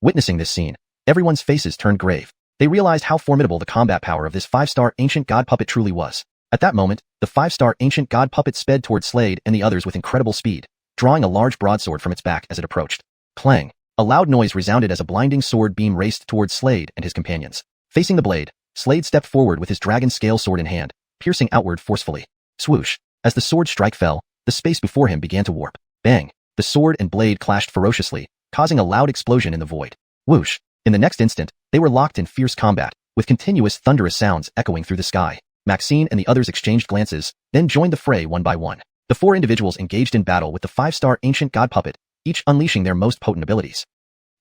Witnessing this scene, everyone's faces turned grave. They realized how formidable the combat power of this 5-star ancient god puppet truly was. At that moment, the 5-star ancient god puppet sped toward Slade and the others with incredible speed, drawing a large broadsword from its back as it approached. Clang! A loud noise resounded as a blinding sword beam raced towards Slade and his companions. Facing the blade, Slade stepped forward with his dragon scale sword in hand, piercing outward forcefully. Swoosh! As the sword strike fell, the space before him began to warp. Bang! The sword and blade clashed ferociously, causing a loud explosion in the void. Whoosh! In the next instant, they were locked in fierce combat, with continuous thunderous sounds echoing through the sky. Maxine and the others exchanged glances, then joined the fray one by one. The 4 individuals engaged in battle with the 5-star ancient god puppet, each unleashing their most potent abilities.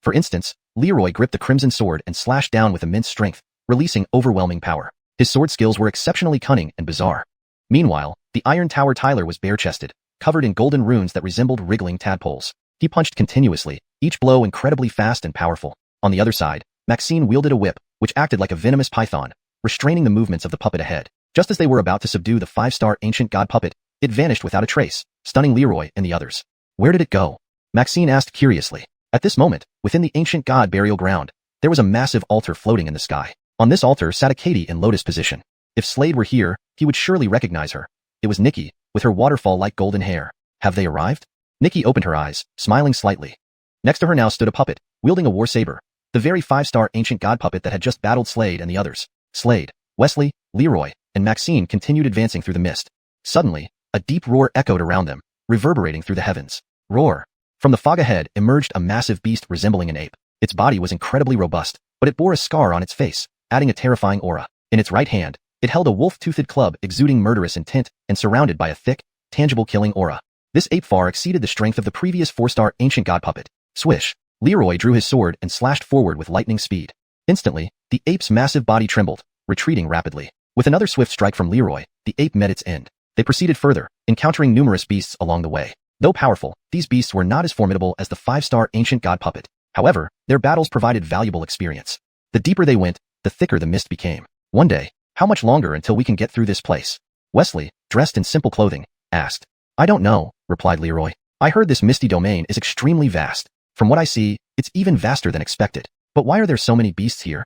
For instance, Leroy gripped the crimson sword and slashed down with immense strength, releasing overwhelming power. His sword skills were exceptionally cunning and bizarre. Meanwhile, the Iron Tower Tyler was bare-chested, covered in golden runes that resembled wriggling tadpoles. He punched continuously, each blow incredibly fast and powerful. On the other side, Maxine wielded a whip, which acted like a venomous python, restraining the movements of the puppet ahead. Just as they were about to subdue the 5-star ancient god puppet, it vanished without a trace, stunning Leroy and the others. Where did it go? Maxine asked curiously. At this moment, within the ancient god burial ground, there was a massive altar floating in the sky. On this altar sat a Katie in lotus position. If Slade were here, he would surely recognize her. It was Nikki, with her waterfall-like golden hair. Have they arrived? Nikki opened her eyes, smiling slightly. Next to her now stood a puppet, wielding a war saber. The very 5-star ancient god puppet that had just battled Slade and the others. Slade, Wesley, Leroy, and Maxine continued advancing through the mist. Suddenly, a deep roar echoed around them, reverberating through the heavens. Roar! From the fog ahead emerged a massive beast resembling an ape. Its body was incredibly robust, but it bore a scar on its face, adding a terrifying aura. In its right hand, it held a wolf-toothed club exuding murderous intent and surrounded by a thick, tangible killing aura. This ape far exceeded the strength of the previous 4-star ancient god puppet. Swish! Leroy drew his sword and slashed forward with lightning speed. Instantly, the ape's massive body trembled, retreating rapidly. With another swift strike from Leroy, the ape met its end. They proceeded further, encountering numerous beasts along the way. Though powerful, these beasts were not as formidable as the 5-star ancient god puppet. However, their battles provided valuable experience. The deeper they went, the thicker the mist became. One day, how much longer until we can get through this place? Wesley, dressed in simple clothing, asked. I don't know, replied Leroy. I heard this misty domain is extremely vast. From what I see, it's even vaster than expected. But why are there so many beasts here?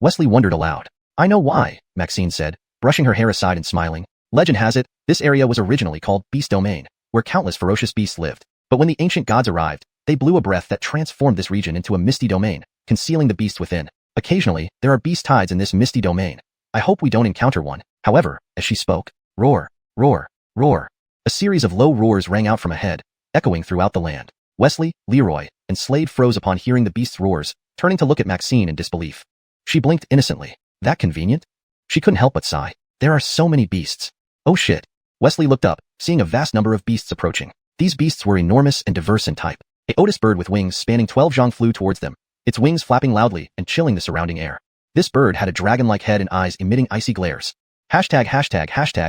Wesley wondered aloud. I know why, Maxine said, brushing her hair aside and smiling. Legend has it, this area was originally called Beast Domain, where countless ferocious beasts lived. But when the ancient gods arrived, they blew a breath that transformed this region into a misty domain, concealing the beasts within. Occasionally, there are beast tides in this misty domain. I hope we don't encounter one. However, as she spoke, roar, roar, roar. A series of low roars rang out from ahead, echoing throughout the land. Wesley, Leroy, and Slade froze upon hearing the beast's roars, turning to look at Maxine in disbelief. She blinked innocently. That convenient? She couldn't help but sigh. There are so many beasts. Oh shit. Wesley looked up, seeing a vast number of beasts approaching. These beasts were enormous and diverse in type. A otis bird with wings spanning 12 zhang flew towards them, its wings flapping loudly and chilling the surrounding air. This bird had a dragon-like head and eyes emitting icy glares. Hashtag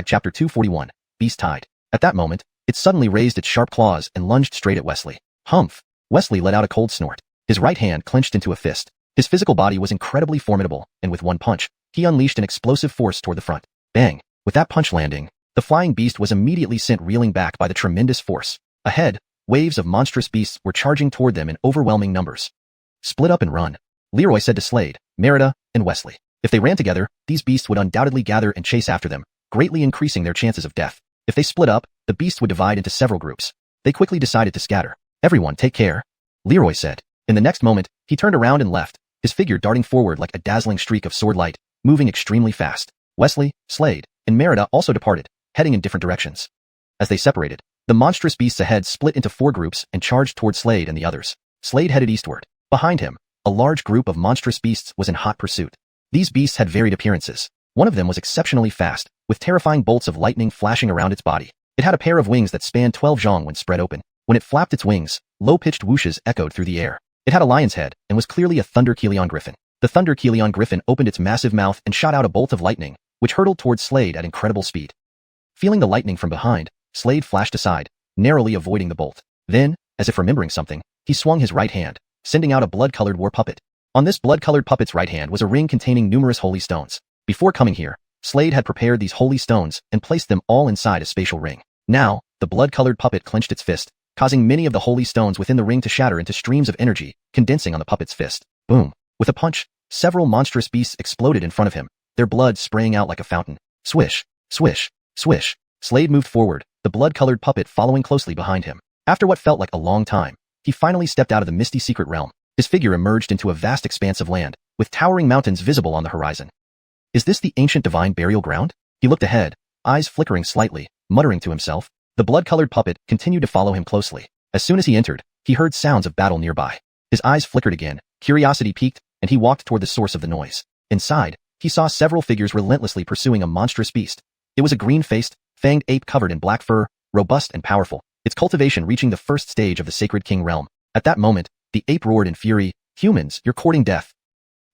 chapter 241, Beast Tide. At that moment, it suddenly raised its sharp claws and lunged straight at Wesley. Humph! Wesley let out a cold snort. His right hand clenched into a fist. His physical body was incredibly formidable, and with one punch, he unleashed an explosive force toward the front. Bang! With that punch landing, the flying beast was immediately sent reeling back by the tremendous force. Ahead, waves of monstrous beasts were charging toward them in overwhelming numbers. Split up and run, Leroy said to Slade, Merida, and Wesley. If they ran together, these beasts would undoubtedly gather and chase after them, greatly increasing their chances of death. If they split up, the beasts would divide into several groups. They quickly decided to scatter. Everyone take care, Leroy said. In the next moment, he turned around and left, his figure darting forward like a dazzling streak of sword light, moving extremely fast. Wesley, Slade, and Merida also departed, heading in different directions. As they separated, the monstrous beasts ahead split into 4 groups and charged toward Slade and the others. Slade headed eastward. Behind him, a large group of monstrous beasts was in hot pursuit. These beasts had varied appearances. One of them was exceptionally fast, with terrifying bolts of lightning flashing around its body. It had a pair of wings that spanned 12 zhang when spread open. When it flapped its wings, low-pitched whooshes echoed through the air. It had a lion's head and was clearly a thunder Chelion griffin. The thunder Chelion griffin opened its massive mouth and shot out a bolt of lightning, which hurtled towards Slade at incredible speed. Feeling the lightning from behind, Slade flashed aside, narrowly avoiding the bolt. Then, as if remembering something, he swung his right hand, sending out a blood-colored war puppet. On this blood-colored puppet's right hand was a ring containing numerous holy stones. Before coming here, Slade had prepared these holy stones and placed them all inside a spatial ring. Now, the blood-colored puppet clenched its fist, causing many of the holy stones within the ring to shatter into streams of energy, condensing on the puppet's fist. Boom. With a punch, several monstrous beasts exploded in front of him, their blood spraying out like a fountain. Swish, swish, swish. Slade moved forward, the blood-colored puppet following closely behind him. After what felt like a long time, he finally stepped out of the misty secret realm. His figure emerged into a vast expanse of land, with towering mountains visible on the horizon. Is this the ancient divine burial ground? He looked ahead, eyes flickering slightly, muttering to himself. The blood-colored puppet continued to follow him closely. As soon as he entered, he heard sounds of battle nearby. His eyes flickered again, curiosity piqued, and he walked toward the source of the noise. Inside, he saw several figures relentlessly pursuing a monstrous beast. It was a green-faced, fanged ape covered in black fur, robust and powerful, its cultivation reaching the first stage of the Sacred King realm. At that moment, the ape roared in fury, "Humans, you're courting death."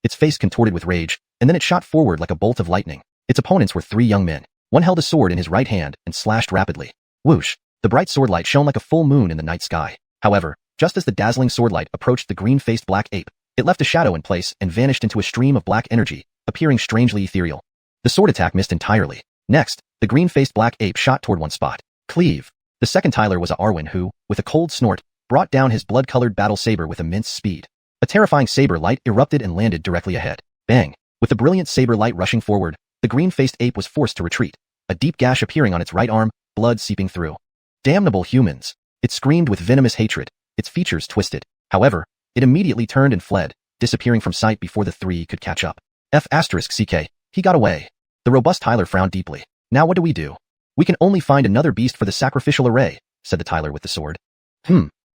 Its face contorted with rage, and then it shot forward like a bolt of lightning. Its opponents were three young men. One held a sword in his right hand and slashed rapidly. Whoosh! The bright swordlight shone like a full moon in the night sky. However, just as the dazzling swordlight approached the green-faced black ape, it left a shadow in place and vanished into a stream of black energy, appearing strangely ethereal. The sword attack missed entirely. Next, the green-faced black ape shot toward one spot. Cleave. The second Tyler was a Arwen who, with a cold snort, brought down his blood-colored battle saber with immense speed. A terrifying saber light erupted and landed directly ahead. Bang! With the brilliant saber light rushing forward, the green-faced ape was forced to retreat, a deep gash appearing on its right arm, blood seeping through. Damnable humans! It screamed with venomous hatred, its features twisted. However, it immediately turned and fled, disappearing from sight before the three could catch up. F***ck, he got away. The robust Tyler frowned deeply. Now what do we do? We can only find another beast for the sacrificial array, said the Tyler with the sword.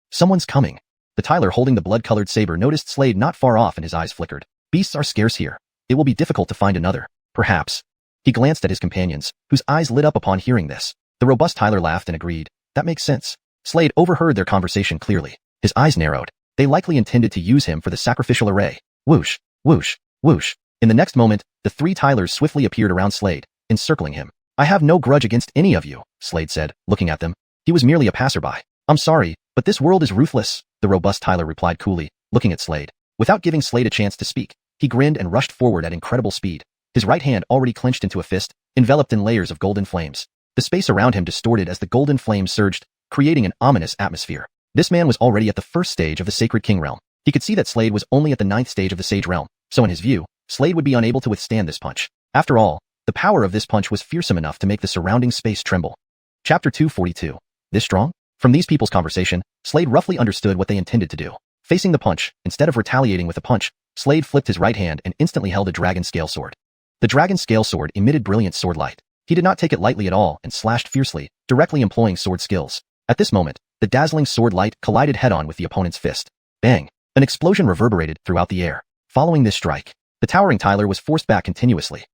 Someone's coming. The Tyler holding the blood-colored saber noticed Slade not far off and his eyes flickered. Beasts are scarce here. It will be difficult to find another. Perhaps. He glanced at his companions, whose eyes lit up upon hearing this. The robust Tyler laughed and agreed. That makes sense. Slade overheard their conversation clearly. His eyes narrowed. They likely intended to use him for the sacrificial array. Whoosh, whoosh, whoosh. In the next moment, the three Tylers swiftly appeared around Slade, encircling him. I have no grudge against any of you, Slade said, looking at them. He was merely a passerby. I'm sorry, but this world is ruthless, the robust Tyler replied coolly, looking at Slade. Without giving Slade a chance to speak, he grinned and rushed forward at incredible speed. His right hand already clenched into a fist, enveloped in layers of golden flames. The space around him distorted as the golden flames surged, creating an ominous atmosphere. This man was already at the first stage of the Sacred King realm. He could see that Slade was only at the 9th stage of the Sage realm, so in his view, Slade would be unable to withstand this punch. After all, the power of this punch was fearsome enough to make the surrounding space tremble. Chapter 242. This strong? From these people's conversation, Slade roughly understood what they intended to do. Facing the punch, instead of retaliating with a punch, Slade flipped his right hand and instantly held a dragon scale sword. The dragon scale sword emitted brilliant sword light. He did not take it lightly at all and slashed fiercely, directly employing sword skills. At this moment, the dazzling sword light collided head-on with the opponent's fist. Bang! An explosion reverberated throughout the air. Following this strike, the towering Tyler was forced back continuously.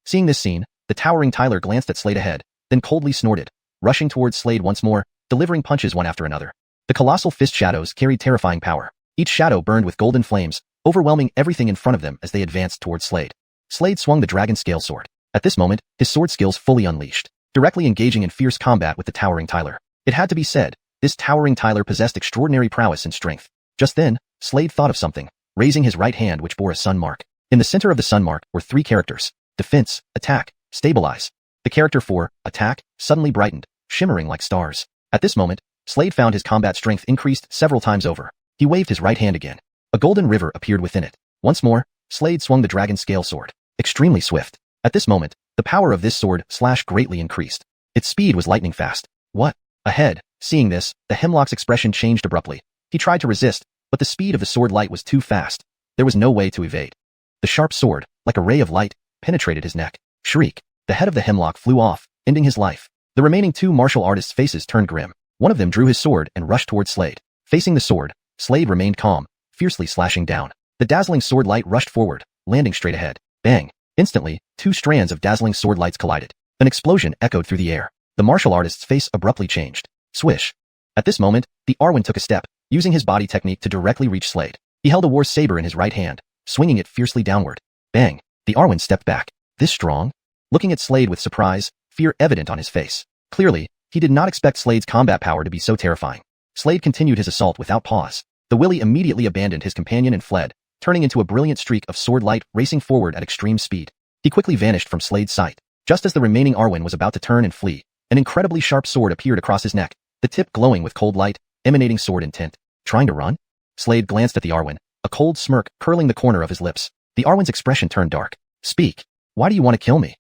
Seeing this scene, the towering Tyler glanced at Slade ahead, then coldly snorted, rushing towards Slade once more, delivering punches one after another. The colossal fist shadows carried terrifying power. Each shadow burned with golden flames, overwhelming everything in front of them as they advanced towards Slade. Slade swung the dragon scale sword. At this moment, his sword skills fully unleashed, directly engaging in fierce combat with the towering Tyler. It had to be said, this towering Tyler possessed extraordinary prowess and strength. Just then, Slade thought of something, raising his right hand which bore a sun mark. In the center of the sun mark were three characters: defense, attack, stabilize. The character for attack suddenly brightened, shimmering like stars. At this moment, Slade found his combat strength increased several times over. He waved his right hand again. A golden river appeared within it. Once more, Slade swung the dragon scale sword. Extremely swift. At this moment, the power of this sword slash greatly increased. Its speed was lightning fast. What? Ahead, seeing this, the Hemlock's expression changed abruptly. He tried to resist, but the speed of the sword light was too fast. There was no way to evade. The sharp sword, like a ray of light, penetrated his neck. Shriek. The head of the Hemlock flew off, ending his life. The remaining two martial artists' faces turned grim. One of them drew his sword and rushed towards Slade. Facing the sword, Slade remained calm, fiercely slashing down. The dazzling sword light rushed forward, landing straight ahead. Bang! Instantly, two strands of dazzling sword lights collided. An explosion echoed through the air. The martial artist's face abruptly changed. Swish! At this moment, the Arwen took a step, using his body technique to directly reach Slade. He held a war saber in his right hand, swinging it fiercely downward. Bang! The Arwen stepped back. This strong? Looking at Slade with surprise, fear evident on his face. Clearly, he did not expect Slade's combat power to be so terrifying. Slade continued his assault without pause. The Willy immediately abandoned his companion and fled, turning into a brilliant streak of sword light racing forward at extreme speed. He quickly vanished from Slade's sight. Just as the remaining Arwen was about to turn and flee, an incredibly sharp sword appeared across his neck. the tip glowing with cold light, emanating sword intent. Trying to run? Slade glanced at the Arwen, a cold smirk curling the corner of his lips. The Arwen's expression turned dark. Speak. Why do you want to kill me?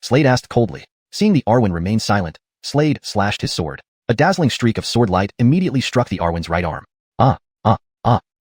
Slade asked coldly. Seeing the Arwen remain silent, Slade slashed his sword. A dazzling streak of sword light immediately struck the Arwen's right arm. Ah.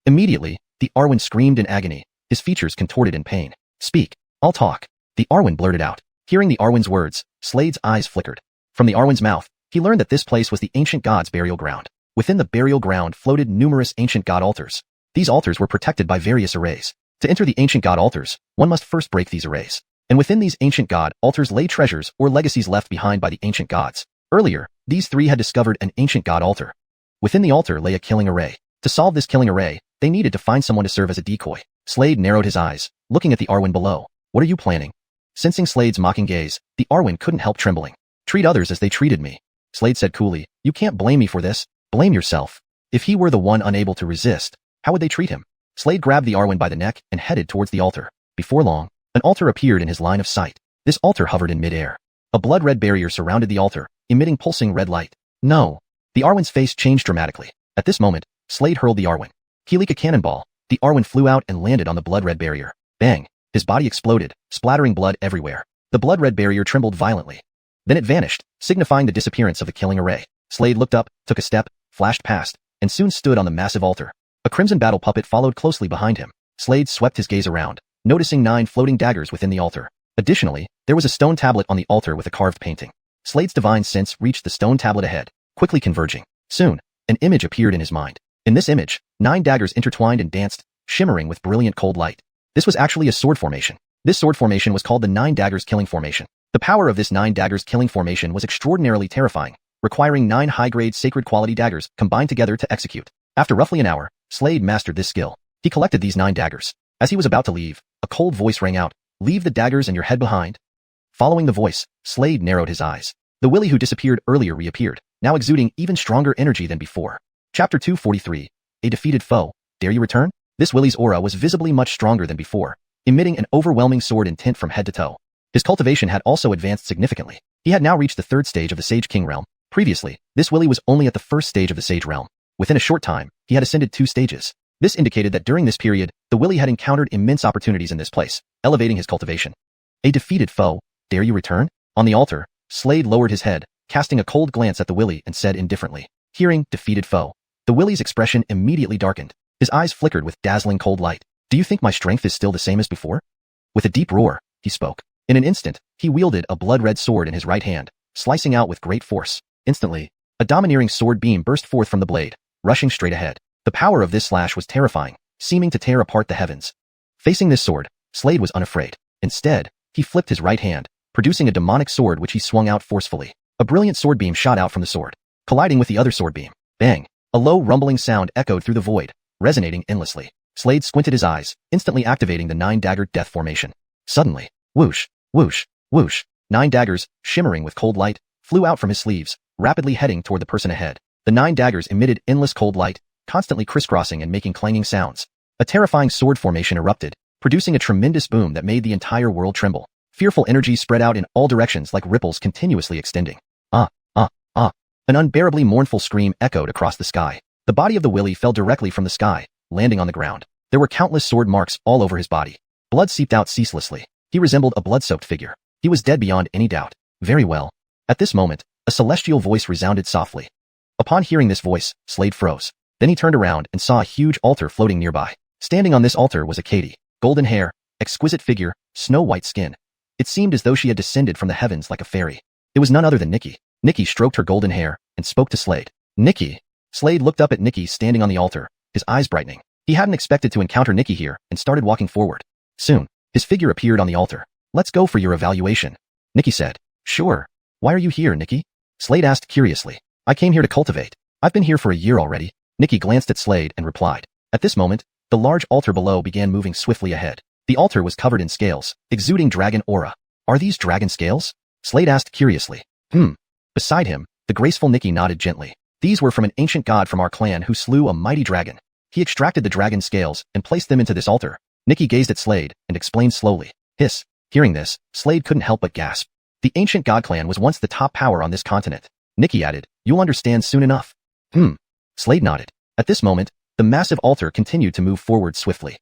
Immediately, the Arwen screamed in agony, his features contorted in pain. Speak. I'll talk. The Arwen blurted out. Hearing the Arwen's words, Slade's eyes flickered. From the Arwen's mouth, he learned that this place was the ancient god's burial ground. Within the burial ground floated numerous ancient god altars. These altars were protected by various arrays. To enter the ancient god altars, one must first break these arrays. And within these ancient god altars lay treasures or legacies left behind by the ancient gods. Earlier, these three had discovered an ancient god altar. Within the altar lay a killing array. To solve this killing array, they needed to find someone to serve as a decoy. Slade narrowed his eyes, looking at the Arwen below. What are you planning? Sensing Slade's mocking gaze, the Arwen couldn't help trembling. Treat others as they treated me. Slade said coolly, you can't blame me for this. Blame yourself. If he were the one unable to resist, how would they treat him? Slade grabbed the Arwen by the neck and headed towards the altar. Before long, an altar appeared in his line of sight. This altar hovered in midair. A blood-red barrier surrounded the altar, emitting pulsing red light. No. The Arwen's face changed dramatically. At this moment, Slade hurled the Arwen. Like a cannonball, the Arwen flew out and landed on the blood-red barrier. Bang! His body exploded, splattering blood everywhere. The blood-red barrier trembled violently. Then it vanished, signifying the disappearance of the killing array. Slade looked up, took a step, flashed past, and soon stood on the massive altar. A crimson battle puppet followed closely behind him. Slade swept his gaze around, noticing 9 floating daggers within the altar. Additionally, there was a stone tablet on the altar with a carved painting. Slade's divine sense reached the stone tablet ahead, quickly converging. Soon, an image appeared in his mind. In this image, 9 daggers intertwined and danced, shimmering with brilliant cold light. This was actually a sword formation. This sword formation was called the 9 daggers killing formation. The power of this 9 daggers killing formation was extraordinarily terrifying, requiring 9 high-grade sacred quality daggers combined together to execute. After roughly an hour, Slade mastered this skill. He collected these 9 daggers. As he was about to leave, a cold voice rang out, "Leave the daggers and your head behind." Following the voice, Slade narrowed his eyes. The Willy who disappeared earlier reappeared, now exuding even stronger energy than before. Chapter 243. A defeated foe. Dare you return? This Willy's aura was visibly much stronger than before, emitting an overwhelming sword intent from head to toe. His cultivation had also advanced significantly. He had now reached the 3rd stage of the Sage King realm. Previously, this Willy was only at the 1st stage of the Sage realm. Within a short time, he had ascended 2 stages. This indicated that during this period, the Willy had encountered immense opportunities in this place, elevating his cultivation. A defeated foe. Dare you return? On the altar, Slade lowered his head, casting a cold glance at the Willy and said indifferently. Hearing defeated foe, the Willy's expression immediately darkened. His eyes flickered with dazzling cold light. Do you think my strength is still the same as before? With a deep roar, he spoke. In an instant, he wielded a blood-red sword in his right hand, slicing out with great force. Instantly, a domineering sword beam burst forth from the blade, rushing straight ahead. The power of this slash was terrifying, seeming to tear apart the heavens. Facing this sword, Slade was unafraid. Instead, he flipped his right hand, producing a demonic sword which he swung out forcefully. A brilliant sword beam shot out from the sword, colliding with the other sword beam. Bang! A low rumbling sound echoed through the void, resonating endlessly. Slade squinted his eyes, instantly activating the 9-dagger death formation. Suddenly, whoosh, whoosh, whoosh, 9 daggers, shimmering with cold light, flew out from his sleeves, rapidly heading toward the person ahead. The 9 daggers emitted endless cold light, constantly crisscrossing and making clanging sounds. A terrifying sword formation erupted, producing a tremendous boom that made the entire world tremble. Fearful energy spread out in all directions like ripples continuously extending. An unbearably mournful scream echoed across the sky. The body of the Willy fell directly from the sky, landing on the ground. There were countless sword marks all over his body. Blood seeped out ceaselessly. He resembled a blood-soaked figure. He was dead beyond any doubt. Very well. At this moment, a celestial voice resounded softly. Upon hearing this voice, Slade froze. Then he turned around and saw a huge altar floating nearby. Standing on this altar was a Katie. Golden hair, exquisite figure, snow-white skin. It seemed as though she had descended from the heavens like a fairy. It was none other than Nikki. Nikki stroked her golden hair and spoke to Slade. Nikki. Slade looked up at Nikki standing on the altar, his eyes brightening. He hadn't expected to encounter Nikki here and started walking forward. Soon, his figure appeared on the altar. Let's go for your evaluation. Nikki said. Sure. Why are you here, Nikki? Slade asked curiously. I came here to cultivate. I've been here for a year already. Nikki glanced at Slade and replied. At this moment, the large altar below began moving swiftly ahead. The altar was covered in scales, exuding dragon aura. Are these dragon scales? Slade asked curiously. Beside him, the graceful Nikki nodded gently. These were from an ancient god from our clan who slew a mighty dragon. He extracted the dragon scales and placed them into this altar. Nikki gazed at Slade and explained slowly. Hiss. Hearing this, Slade couldn't help but gasp. The ancient god clan was once the top power on this continent. Nikki added, "You'll understand soon enough." Slade nodded. At this moment, the massive altar continued to move forward swiftly.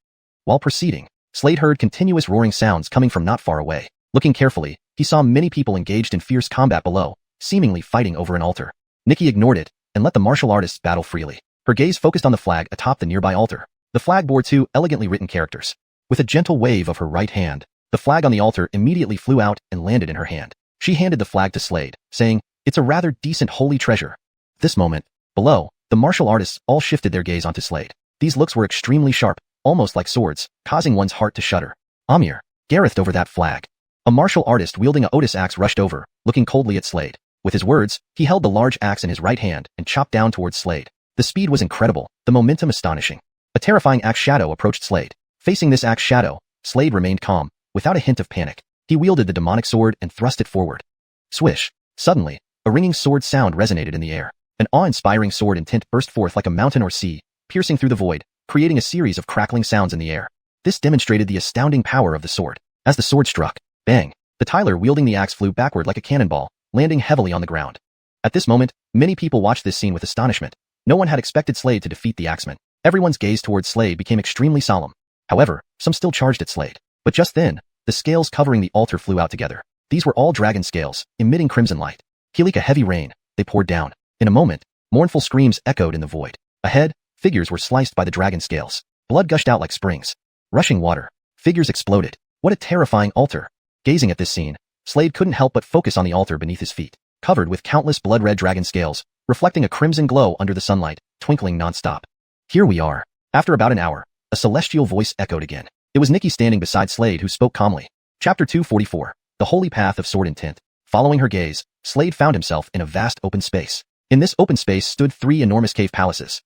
While proceeding, Slade heard continuous roaring sounds coming from not far away. Looking carefully, he saw many people engaged in fierce combat below, seemingly fighting over an altar. Nikki ignored it and let the martial artists battle freely. Her gaze focused on the flag atop the nearby altar. The flag bore 2 elegantly written characters. With a gentle wave of her right hand, the flag on the altar immediately flew out and landed in her hand. She handed the flag to Slade, saying, "It's a rather decent holy treasure." At this moment, below, the martial artists all shifted their gaze onto Slade. These looks were extremely sharp, almost like swords, causing one's heart to shudder. "Amir, Gareth over that flag." A martial artist wielding a Otis axe rushed over, looking coldly at Slade. With his words, he held the large axe in his right hand and chopped down towards Slade. The speed was incredible, the momentum astonishing. A terrifying axe shadow approached Slade. Facing this axe shadow, Slade remained calm, without a hint of panic. He wielded the demonic sword and thrust it forward. Swish. Suddenly, a ringing sword sound resonated in the air. An awe-inspiring sword intent burst forth like a mountain or sea, piercing through the void, creating a series of crackling sounds in the air. This demonstrated the astounding power of the sword. As the sword struck, bang, the Tyler wielding the axe flew backward like a cannonball, landing heavily on the ground. At this moment, many people watched this scene with astonishment. No one had expected Slade to defeat the axeman. Everyone's gaze towards Slade became extremely solemn. However, some still charged at Slade. But just then, the scales covering the altar flew out together. These were all dragon scales, emitting crimson light. Like a heavy rain, they poured down. In a moment, mournful screams echoed in the void. Ahead, figures were sliced by the dragon scales. Blood gushed out like springs. Rushing water. Figures exploded. What a terrifying altar. Gazing at this scene, Slade couldn't help but focus on the altar beneath his feet, covered with countless blood-red dragon scales, reflecting a crimson glow under the sunlight, twinkling non-stop. "Here we are." After about an hour, a celestial voice echoed again. It was Nikki standing beside Slade who spoke calmly. Chapter 244, The Holy Path of Sword and Tint. Following her gaze, Slade found himself in a vast open space. In this open space stood 3 enormous cave palaces.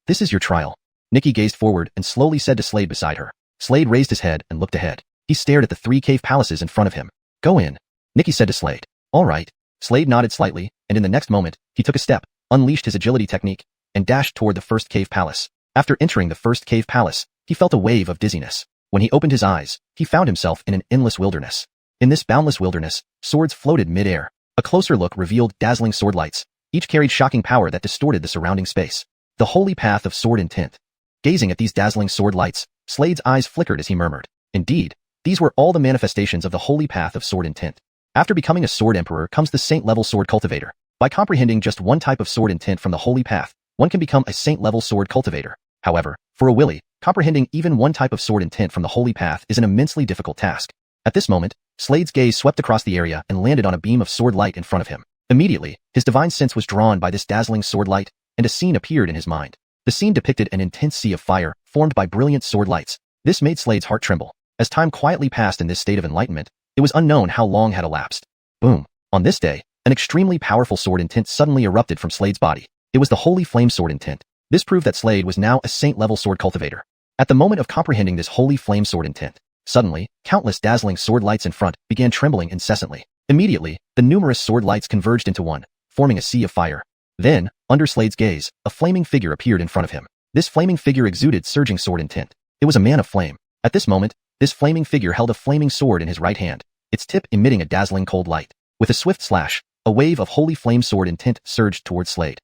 "This is your trial." Nikki gazed forward and slowly said to Slade beside her. Slade raised his head and looked ahead. He stared at the 3 cave palaces in front of him. "Go in," Nikki said to Slade. "All right." Slade nodded slightly, and in the next moment, he took a step, unleashed his agility technique, and dashed toward the first cave palace. After entering the first cave palace, he felt a wave of dizziness. When he opened his eyes, he found himself in an endless wilderness. In this boundless wilderness, swords floated mid-air. A closer look revealed dazzling sword lights. Each carried shocking power that distorted the surrounding space. The holy path of sword and tint. Gazing at these dazzling sword lights, Slade's eyes flickered as he murmured. Indeed, these were all the manifestations of the holy path of sword and tint. After becoming a sword emperor comes the saint-level sword cultivator. By comprehending just one type of sword and tint from the holy path, one can become a saint-level sword cultivator. However, for a Willy, comprehending even one type of sword and tint from the holy path is an immensely difficult task. At this moment, Slade's gaze swept across the area and landed on a beam of sword light in front of him. Immediately, his divine sense was drawn by this dazzling sword light, and a scene appeared in his mind. The scene depicted an intense sea of fire, formed by brilliant sword lights. This made Slade's heart tremble. As time quietly passed in this state of enlightenment, it was unknown how long had elapsed. Boom. On this day, an extremely powerful sword and tint suddenly erupted from Slade's body. It was the holy flame sword and tint. This proved that Slade was now a saint-level sword cultivator. At the moment of comprehending this holy flame sword and tint, suddenly, countless dazzling sword lights in front began trembling incessantly. Immediately, the numerous sword lights converged into one, forming a sea of fire. Then, under Slade's gaze, a flaming figure appeared in front of him. This flaming figure exuded surging sword and tint. It was a man of flame. At this moment, this flaming figure held a flaming sword in his right hand, its tip emitting a dazzling cold light. With a swift slash, a wave of holy flame sword and tint surged towards Slade.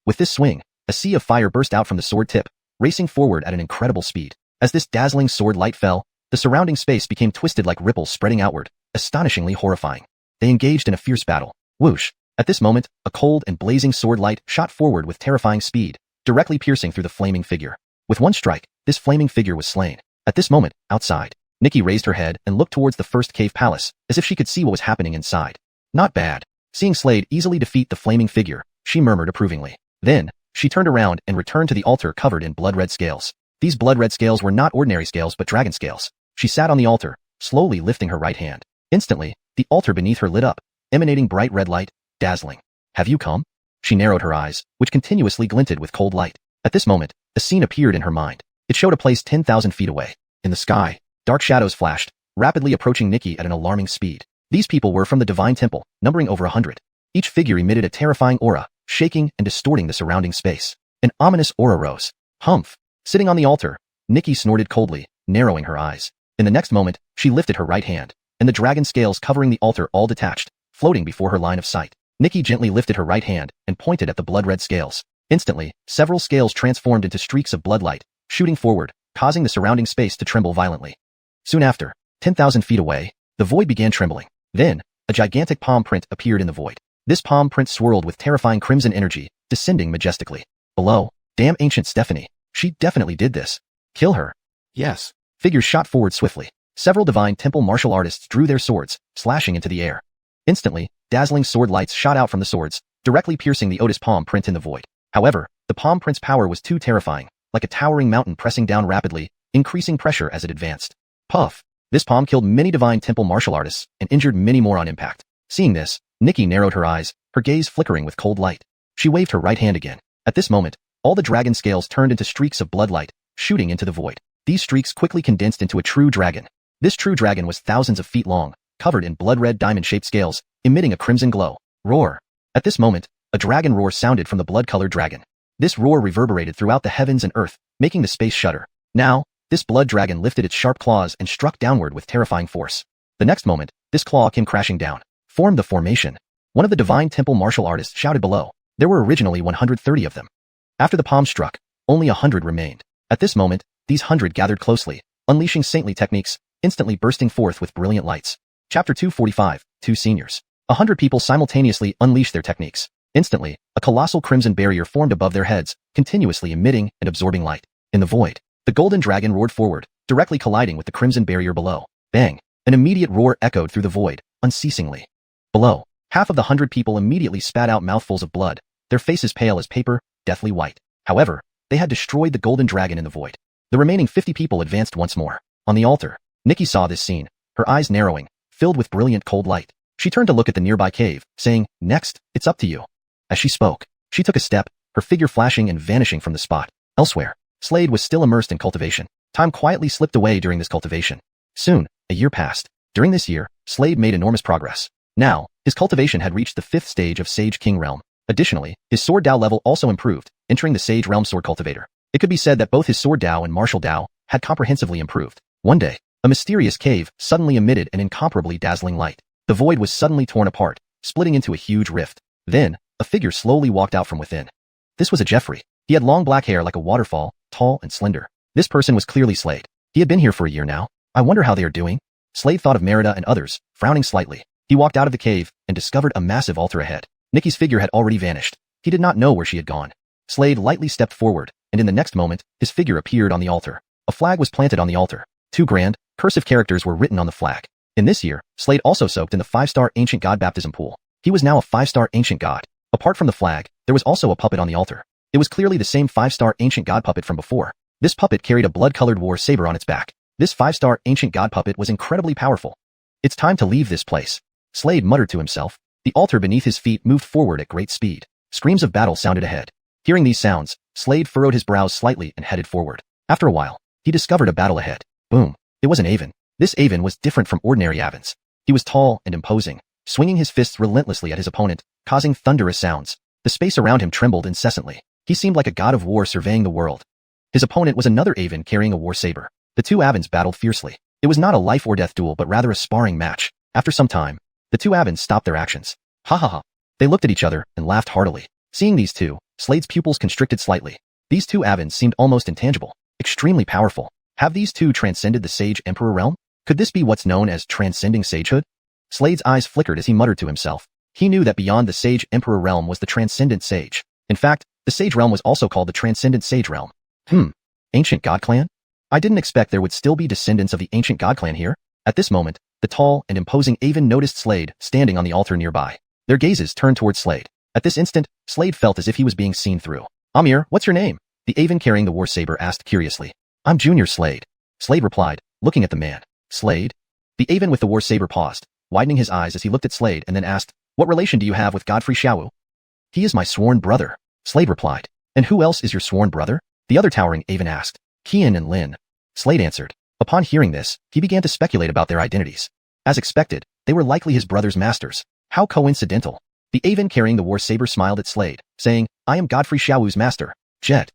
With this swing, a sea of fire burst out from the sword tip, racing forward at an incredible speed. As this dazzling sword light fell, the surrounding space became twisted like ripples spreading outward, astonishingly horrifying. They engaged in a fierce battle. Whoosh! At this moment, a cold and blazing sword light shot forward with terrifying speed, directly piercing through the flaming figure. With one strike, this flaming figure was slain. At this moment, outside, Nikki raised her head and looked towards the first cave palace, as if she could see what was happening inside. Not bad. Seeing Slade easily defeat the flaming figure, she murmured approvingly. Then, she turned around and returned to the altar covered in blood-red scales. These blood-red scales were not ordinary scales but dragon scales. She sat on the altar, slowly lifting her right hand. Instantly, the altar beneath her lit up, emanating bright red light, dazzling. "Have you come?" She narrowed her eyes, which continuously glinted with cold light. At this moment, a scene appeared in her mind. It showed a place 10,000 feet away. In the sky, dark shadows flashed, rapidly approaching Nikki at an alarming speed. These people were from the Divine Temple, numbering over 100. Each figure emitted a terrifying aura, shaking and distorting the surrounding space. An ominous aura rose. Humph! Sitting on the altar, Nikki snorted coldly, narrowing her eyes. In the next moment, she lifted her right hand, and the dragon scales covering the altar all detached, floating before her line of sight. Nikki gently lifted her right hand and pointed at the blood-red scales. Instantly, several scales transformed into streaks of bloodlight, shooting forward, causing the surrounding space to tremble violently. Soon after, 10,000 feet away, the void began trembling. Then, a gigantic palm print appeared in the void. This palm print swirled with terrifying crimson energy, descending majestically. Below, damn ancient Stephanie. She definitely did this. Kill her. Yes. Figures shot forward swiftly. Several divine temple martial artists drew their swords, slashing into the air. Instantly, dazzling sword lights shot out from the swords, directly piercing the Otis palm print in the void. However, the palm print's power was too terrifying, like a towering mountain pressing down rapidly, increasing pressure as it advanced. Puff! This palm killed many divine temple martial artists and injured many more on impact. Seeing this, Nikki narrowed her eyes, her gaze flickering with cold light. She waved her right hand again. At this moment, all the dragon scales turned into streaks of bloodlight, shooting into the void. These streaks quickly condensed into a true dragon. This true dragon was thousands of feet long, covered in blood-red diamond-shaped scales, emitting a crimson glow. Roar! At this moment, a dragon roar sounded from the blood-colored dragon. This roar reverberated throughout the heavens and earth, making the space shudder. Now, this blood dragon lifted its sharp claws and struck downward with terrifying force. The next moment, this claw came crashing down. Formed the formation. One of the divine temple martial artists shouted below. There were originally 130 of them. After the palm struck, only 100 remained. At this moment, these 100 gathered closely, unleashing saintly techniques, instantly bursting forth with brilliant lights. Chapter 245, Two Seniors. 100 people simultaneously unleashed their techniques. Instantly, a colossal crimson barrier formed above their heads, continuously emitting and absorbing light. In the void, the golden dragon roared forward, directly colliding with the crimson barrier below. Bang! An immediate roar echoed through the void, unceasingly. Below, half of the 100 people immediately spat out mouthfuls of blood, their faces pale as paper, deathly white. However, they had destroyed the golden dragon in the void. The remaining 50 people advanced once more. On the altar, Nikki saw this scene, her eyes narrowing, filled with brilliant cold light. She turned to look at the nearby cave, saying, "Next, it's up to you." As she spoke, she took a step, her figure flashing and vanishing from the spot. Elsewhere, Slade was still immersed in cultivation. Time quietly slipped away during this cultivation. Soon, a year passed. During this year, Slade made enormous progress. Now, his cultivation had reached the 5th stage of Sage King Realm. Additionally, his Sword Dao level also improved, entering the Sage Realm Sword Cultivator. It could be said that both his Sword Dao and Martial Dao had comprehensively improved. One day, a mysterious cave suddenly emitted an incomparably dazzling light. The void was suddenly torn apart, splitting into a huge rift. Then, a figure slowly walked out from within. This was a Jeffrey. He had long black hair like a waterfall, tall and slender. This person was clearly Slade. He had been here for a year now. I wonder how they are doing. Slade thought of Merida and others, frowning slightly. He walked out of the cave and discovered a massive altar ahead. Nikki's figure had already vanished. He did not know where she had gone. Slade lightly stepped forward, and in the next moment, his figure appeared on the altar. A flag was planted on the altar. 2 grand, cursive characters were written on the flag. In this year, Slade also soaked in the 5-star ancient god baptism pool. He was now a 5-star ancient god. Apart from the flag, there was also a puppet on the altar. It was clearly the same 5-star ancient god puppet from before. This puppet carried a blood-colored war saber on its back. This 5-star ancient god puppet was incredibly powerful. It's time to leave this place. Slade muttered to himself. The altar beneath his feet moved forward at great speed. Screams of battle sounded ahead. Hearing these sounds, Slade furrowed his brows slightly and headed forward. After a while, he discovered a battle ahead. Boom. It was an Aven. This Aven was different from ordinary Avens. He was tall and imposing, swinging his fists relentlessly at his opponent, causing thunderous sounds. The space around him trembled incessantly. He seemed like a god of war surveying the world. His opponent was another Aven carrying a war saber. The 2 Avens battled fiercely. It was not a life or death duel but rather a sparring match. After some time, the 2 Avens stopped their actions. Ha ha ha. They looked at each other and laughed heartily. Seeing these two, Slade's pupils constricted slightly. These 2 Avens seemed almost intangible, extremely powerful. Have these 2 transcended the Sage Emperor realm? Could this be what's known as transcending sagehood? Slade's eyes flickered as he muttered to himself. He knew that beyond the Sage Emperor realm was the Transcendent Sage. In fact, the Sage realm was also called the Transcendent Sage realm. Ancient God Clan? I didn't expect there would still be descendants of the Ancient God Clan here. At this moment, the tall and imposing Aven noticed Slade standing on the altar nearby. Their gazes turned towards Slade. At this instant, Slade felt as if he was being seen through. Amir, what's your name? The Aven carrying the war saber asked curiously. I'm Junior Slade. Slade replied, looking at the man. Slade? The Aven with the war saber paused, widening his eyes as he looked at Slade and then asked, what relation do you have with Godfrey Xiao? He is my sworn brother. Slade replied. And who else is your sworn brother? The other towering Aven asked. Qian and Lin. Slade answered. Upon hearing this, he began to speculate about their identities. As expected, they were likely his brother's masters. How coincidental. The Aven carrying the war saber smiled at Slade, saying, I am Godfrey Xiao's master, Jet.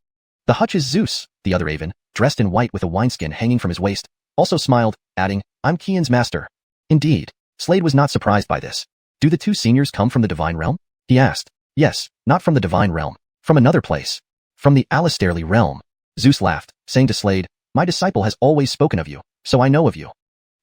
The Hutch is Zeus. The other Aven, dressed in white with a wineskin hanging from his waist, also smiled, adding, I'm Qian's master. Indeed, Slade was not surprised by this. Do the 2 seniors come from the divine realm? He asked. Yes, not from the divine realm. From another place. From the Alistairly realm. Zeus laughed, saying to Slade, my disciple has always spoken of you, so I know of you.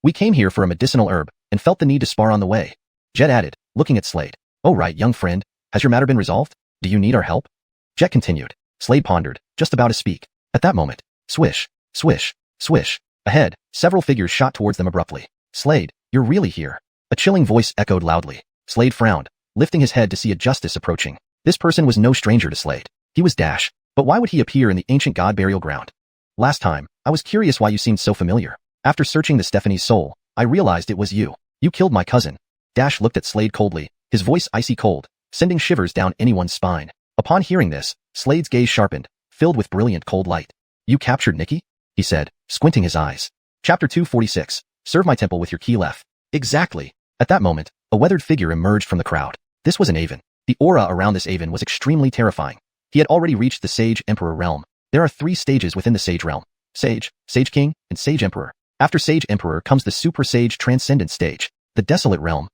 We came here for a medicinal herb, and felt the need to spar on the way. Jet added, looking at Slade. Oh right, young friend, has your matter been resolved? Do you need our help? Jet continued. Slade pondered, just about to speak. At that moment, swish, swish, swish. Ahead, several figures shot towards them abruptly. Slade, you're really here. A chilling voice echoed loudly. Slade frowned, lifting his head to see a justice approaching. This person was no stranger to Slade. He was Dash, but why would he appear in the ancient god burial ground? Last time, I was curious why you seemed so familiar. After searching the Stephanie's soul, I realized it was you. You killed my cousin. Dash looked at Slade coldly, his voice icy cold, sending shivers down anyone's spine. Upon hearing this, Slade's gaze sharpened, filled with brilliant cold light. You captured Nikki? He said, squinting his eyes. Chapter 246. Serve my temple with your key left. Exactly. At that moment, a weathered figure emerged from the crowd. This was an Aven. The aura around this Aven was extremely terrifying. He had already reached the Sage Emperor realm. There are 3 stages within the Sage realm. Sage, Sage King, and Sage Emperor. After Sage Emperor comes the Super Sage Transcendent stage, the Desolate realm.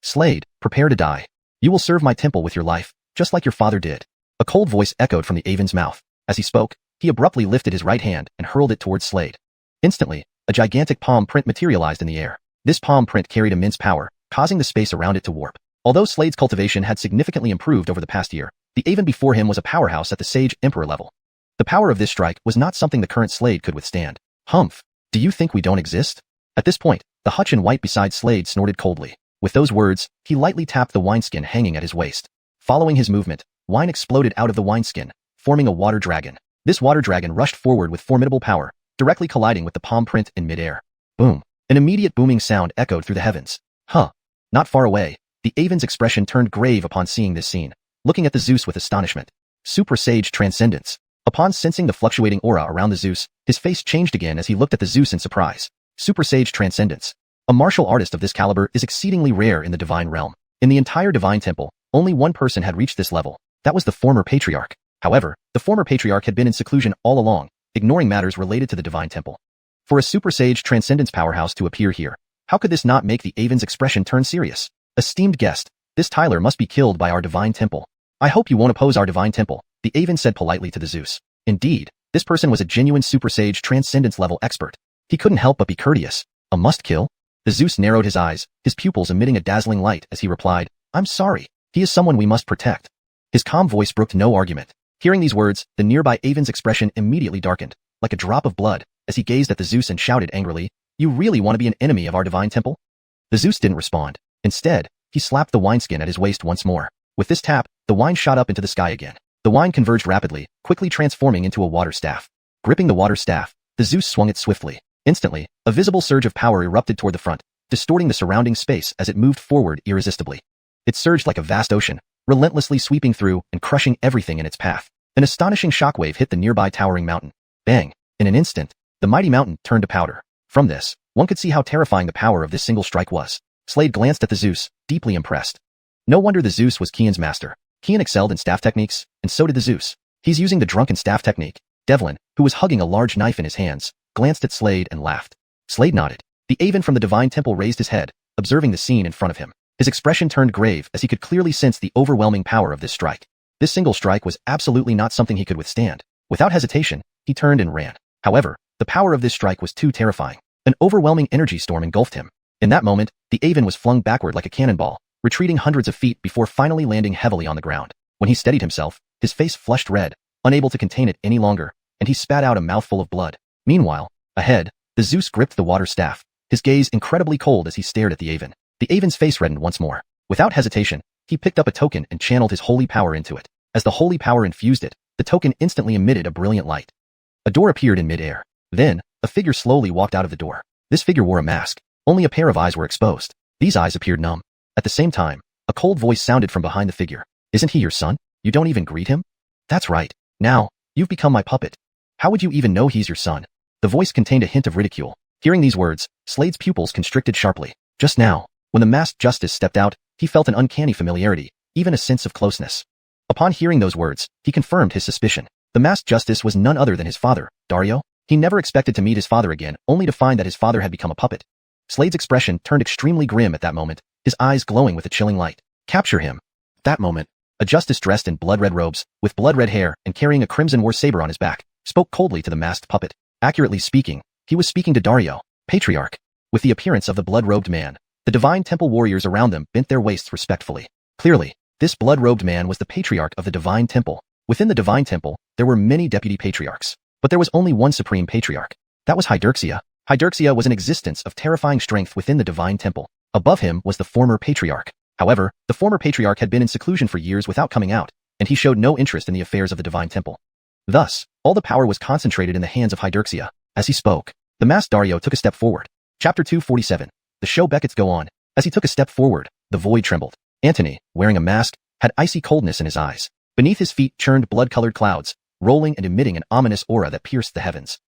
Slade, prepare to die. You will serve my temple with your life, just like your father did. A cold voice echoed from the Aven's mouth. As he spoke, he abruptly lifted his right hand and hurled it towards Slade. Instantly, a gigantic palm print materialized in the air. This palm print carried immense power, causing the space around it to warp. Although Slade's cultivation had significantly improved over the past year, the Aven before him was a powerhouse at the Sage Emperor level. The power of this strike was not something the current Slade could withstand. Humph. Do you think we don't exist? At this point, the hutch in white beside Slade snorted coldly. With those words, he lightly tapped the wineskin hanging at his waist. Following his movement, wine exploded out of the wineskin, forming a water dragon. This water dragon rushed forward with formidable power, directly colliding with the palm print in midair. Boom. An immediate booming sound echoed through the heavens. Huh. Not far away, the Aven's expression turned grave upon seeing this scene, looking at the Zeus with astonishment. Super Sage Transcendence. Upon sensing the fluctuating aura around the Zeus, his face changed again as he looked at the Zeus in surprise. Super Sage Transcendence. A martial artist of this caliber is exceedingly rare in the divine realm. In the entire divine temple, only one person had reached this level. That was the former patriarch. However, the former patriarch had been in seclusion all along, ignoring matters related to the divine temple. For a Super Sage Transcendence powerhouse to appear here, how could this not make the Aven's expression turn serious? Esteemed guest, this Tyler must be killed by our divine temple. I hope you won't oppose our divine temple, the Aven said politely to the Zeus. Indeed, this person was a genuine Super Sage Transcendence level expert. He couldn't help but be courteous. A must-kill? The Zeus narrowed his eyes, his pupils emitting a dazzling light as he replied, I'm sorry. He is someone we must protect. His calm voice brooked no argument. Hearing these words, the nearby Aven's expression immediately darkened, like a drop of blood, as he gazed at the Zeus and shouted angrily, You really want to be an enemy of our divine temple? The Zeus didn't respond. Instead, he slapped the wineskin at his waist once more. With this tap, the wine shot up into the sky again. The wine converged rapidly, quickly transforming into a water staff. Gripping the water staff, the Zeus swung it swiftly. Instantly, a visible surge of power erupted toward the front, distorting the surrounding space as it moved forward irresistibly. It surged like a vast ocean, relentlessly sweeping through and crushing everything in its path. An astonishing shockwave hit the nearby towering mountain. Bang! In an instant, the mighty mountain turned to powder. From this, one could see how terrifying the power of this single strike was. Slade glanced at the Zeus, deeply impressed. No wonder the Zeus was Kian's master. Kian excelled in staff techniques, and so did the Zeus. He's using the drunken staff technique. Devlin, who was hugging a large knife in his hands, glanced at Slade and laughed. Slade nodded. The Aven from the divine temple raised his head, observing the scene in front of him. His expression turned grave as he could clearly sense the overwhelming power of this strike. This single strike was absolutely not something he could withstand. Without hesitation, he turned and ran. However, the power of this strike was too terrifying. An overwhelming energy storm engulfed him. In that moment, the Aven was flung backward like a cannonball, retreating hundreds of feet before finally landing heavily on the ground. When he steadied himself, his face flushed red, unable to contain it any longer, and he spat out a mouthful of blood. Meanwhile, ahead, the Zeus gripped the water staff, his gaze incredibly cold as he stared at the Aven. The Aven's face reddened once more. Without hesitation, he picked up a token and channeled his holy power into it. As the holy power infused it, the token instantly emitted a brilliant light. A door appeared in midair. Then, a figure slowly walked out of the door. This figure wore a mask. Only a pair of eyes were exposed. These eyes appeared numb. At the same time, a cold voice sounded from behind the figure. Isn't he your son? You don't even greet him? That's right. Now, you've become my puppet. How would you even know he's your son? The voice contained a hint of ridicule. Hearing these words, Slade's pupils constricted sharply. Just now, when the masked justice stepped out, he felt an uncanny familiarity, even a sense of closeness. Upon hearing those words, he confirmed his suspicion. The masked justice was none other than his father, Dario. He never expected to meet his father again, only to find that his father had become a puppet. Slade's expression turned extremely grim at that moment, his eyes glowing with a chilling light. Capture him. That moment, a justice dressed in blood-red robes, with blood-red hair and carrying a crimson war saber on his back, spoke coldly to the masked puppet. Accurately speaking, he was speaking to Dario, patriarch. With the appearance of the blood-robed man, the divine temple warriors around them bent their waists respectfully. Clearly, this blood-robed man was the patriarch of the divine temple. Within the divine temple, there were many deputy patriarchs, but there was only one supreme patriarch. That was xiuxian. Xiuxian was an existence of terrifying strength within the divine temple. Above him was the former patriarch. However, the former patriarch had been in seclusion for years without coming out, and he showed no interest in the affairs of the divine temple. Thus, all the power was concentrated in the hands of xiuxian. As he spoke, the masked Dario took a step forward. Chapter 247. The show beckons go on. As he took a step forward, the void trembled. Antony, wearing a mask, had icy coldness in his eyes. Beneath his feet churned blood-colored clouds, rolling and emitting an ominous aura that pierced the heavens.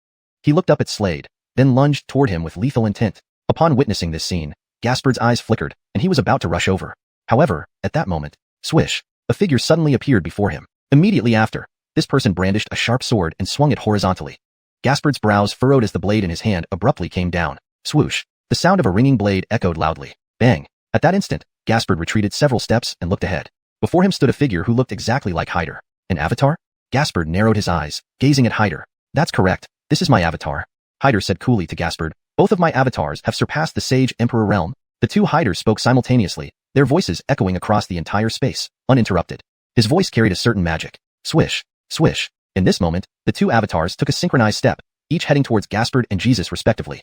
He looked up at Slade, then lunged toward him with lethal intent. Upon witnessing this scene, Gaspard's eyes flickered, and he was about to rush over. However, at that moment, swish, a figure suddenly appeared before him. Immediately after, this person brandished a sharp sword and swung it horizontally. Gaspard's brows furrowed as the blade in his hand abruptly came down. Swoosh. The sound of a ringing blade echoed loudly. Bang. At that instant, Gaspard retreated several steps and looked ahead. Before him stood a figure who looked exactly like Hyder. An avatar? Gaspard narrowed his eyes, gazing at Hyder. That's correct. This is my avatar. Hyder said coolly to Gaspard. Both of my avatars have surpassed the Sage Emperor realm. The two Hyders spoke simultaneously, their voices echoing across the entire space, uninterrupted. His voice carried a certain magic. Swish. Swish. In this moment, the two avatars took a synchronized step, each heading towards Gaspard and Jesus respectively.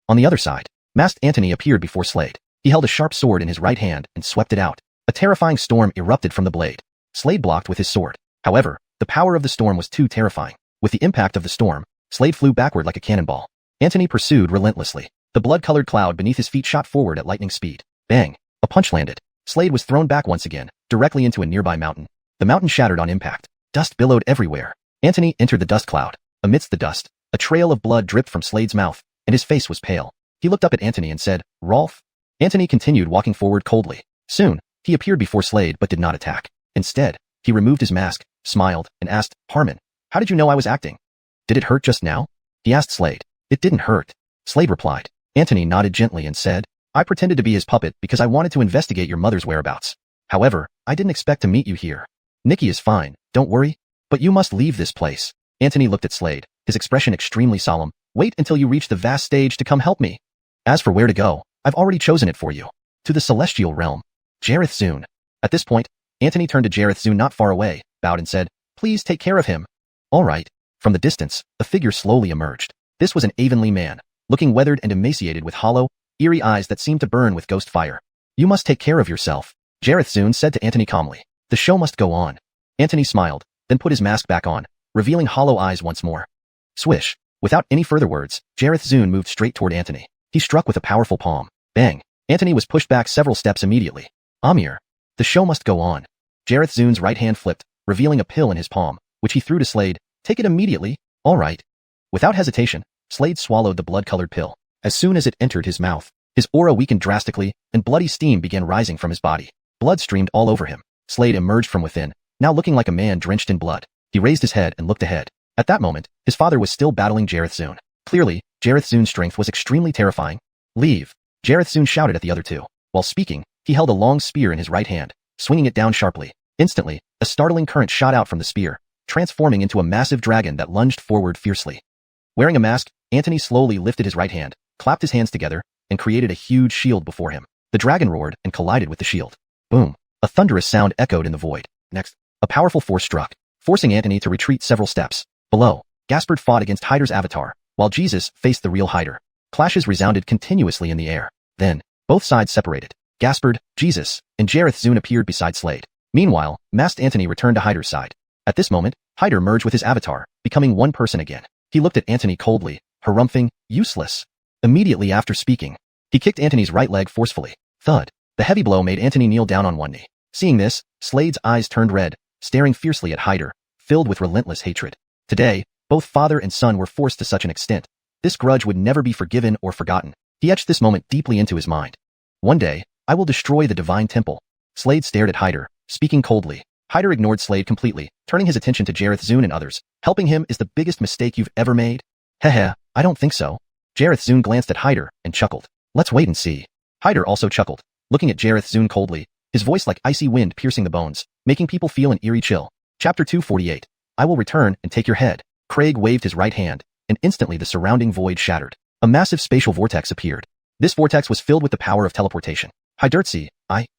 On the other side, masked Antony appeared before Slade. He held a sharp sword in his right hand and swept it out. A terrifying storm erupted from the blade. Slade blocked with his sword. However, the power of the storm was too terrifying. With the impact of the storm, Slade flew backward like a cannonball. Antony pursued relentlessly. The blood-colored cloud beneath his feet shot forward at lightning speed. Bang! A punch landed. Slade was thrown back once again, directly into a nearby mountain. The mountain shattered on impact. Dust billowed everywhere. Antony entered the dust cloud. Amidst the dust, a trail of blood dripped from Slade's mouth, and his face was pale. He looked up at Antony and said, "Rolf?" Antony continued walking forward coldly. Soon, he appeared before Slade but did not attack. Instead, he removed his mask, smiled, and asked, "Harmon, how did you know I was acting? Did it hurt just now?" He asked Slade. "It didn't hurt," Slade replied. Antony nodded gently and said, "I pretended to be his puppet because I wanted to investigate your mother's whereabouts. However, I didn't expect to meet you here. Nikki is fine, don't worry. But you must leave this place." Antony looked at Slade, his expression extremely solemn. "Wait until you reach the vast stage to come help me. As for where to go, I've already chosen it for you. To the celestial realm. Jareth Zune." At this point, Antony turned to Jareth Zune not far away, bowed and said, "Please take care of him." "All right." From the distance, a figure slowly emerged. This was an Avonlea man, looking weathered and emaciated with hollow, eerie eyes that seemed to burn with ghost fire. "You must take care of yourself," Jareth Zune said to Antony calmly. "The show must go on." Antony smiled, then put his mask back on, revealing hollow eyes once more. Swish. Without any further words, Jareth Zune moved straight toward Antony. He struck with a powerful palm. Bang. Antony was pushed back several steps immediately. Amir. The show must go on. Jareth Zune's right hand flipped, revealing a pill in his palm, which he threw to Slade. "Take it immediately." "All right." Without hesitation, Slade swallowed the blood-colored pill. As soon as it entered his mouth, his aura weakened drastically, and bloody steam began rising from his body. Blood streamed all over him. Slade emerged from within, now looking like a man drenched in blood. He raised his head and looked ahead. At that moment, his father was still battling Jareth Zune. Clearly, Jareth Zune's strength was extremely terrifying. "Leave," Jareth Zune shouted at the other two. While speaking, he held a long spear in his right hand, swinging it down sharply. Instantly, a startling current shot out from the spear, transforming into a massive dragon that lunged forward fiercely. Wearing a mask, Antony slowly lifted his right hand, clapped his hands together, and created a huge shield before him. The dragon roared and collided with the shield. Boom! A thunderous sound echoed in the void. Next, a powerful force struck, forcing Antony to retreat several steps. Below, Gaspard fought against Hyder's avatar, while Jesus faced the real Hyder. Clashes resounded continuously in the air. Then, both sides separated. Gaspard, Jesus, and Jareth Zune appeared beside Slade. Meanwhile, masked Antony returned to Hyder's side. At this moment, Hyder merged with his avatar, becoming one person again. He looked at Antony coldly, harumphing, "Useless." Immediately after speaking, he kicked Antony's right leg forcefully. Thud. The heavy blow made Antony kneel down on one knee. Seeing this, Slade's eyes turned red, staring fiercely at Hyder, filled with relentless hatred. Today, both father and son were forced to such an extent. This grudge would never be forgiven or forgotten. He etched this moment deeply into his mind. "One day, I will destroy the divine temple." Slade stared at Hyder, speaking coldly. Hyder ignored Slade completely, turning his attention to Jareth Zune and others. "Helping him is the biggest mistake you've ever made?" "Heh, I don't think so." Jareth Zune glanced at Hyder and chuckled. "Let's wait and see." Hyder also chuckled, looking at Jareth Zune coldly. his voice like icy wind piercing the bones, making people feel an eerie chill. Chapter 248. I will return and take your head. Craig waved his right hand, and instantly the surrounding void shattered. A massive spatial vortex appeared. This vortex was filled with the power of teleportation. Hydertsi,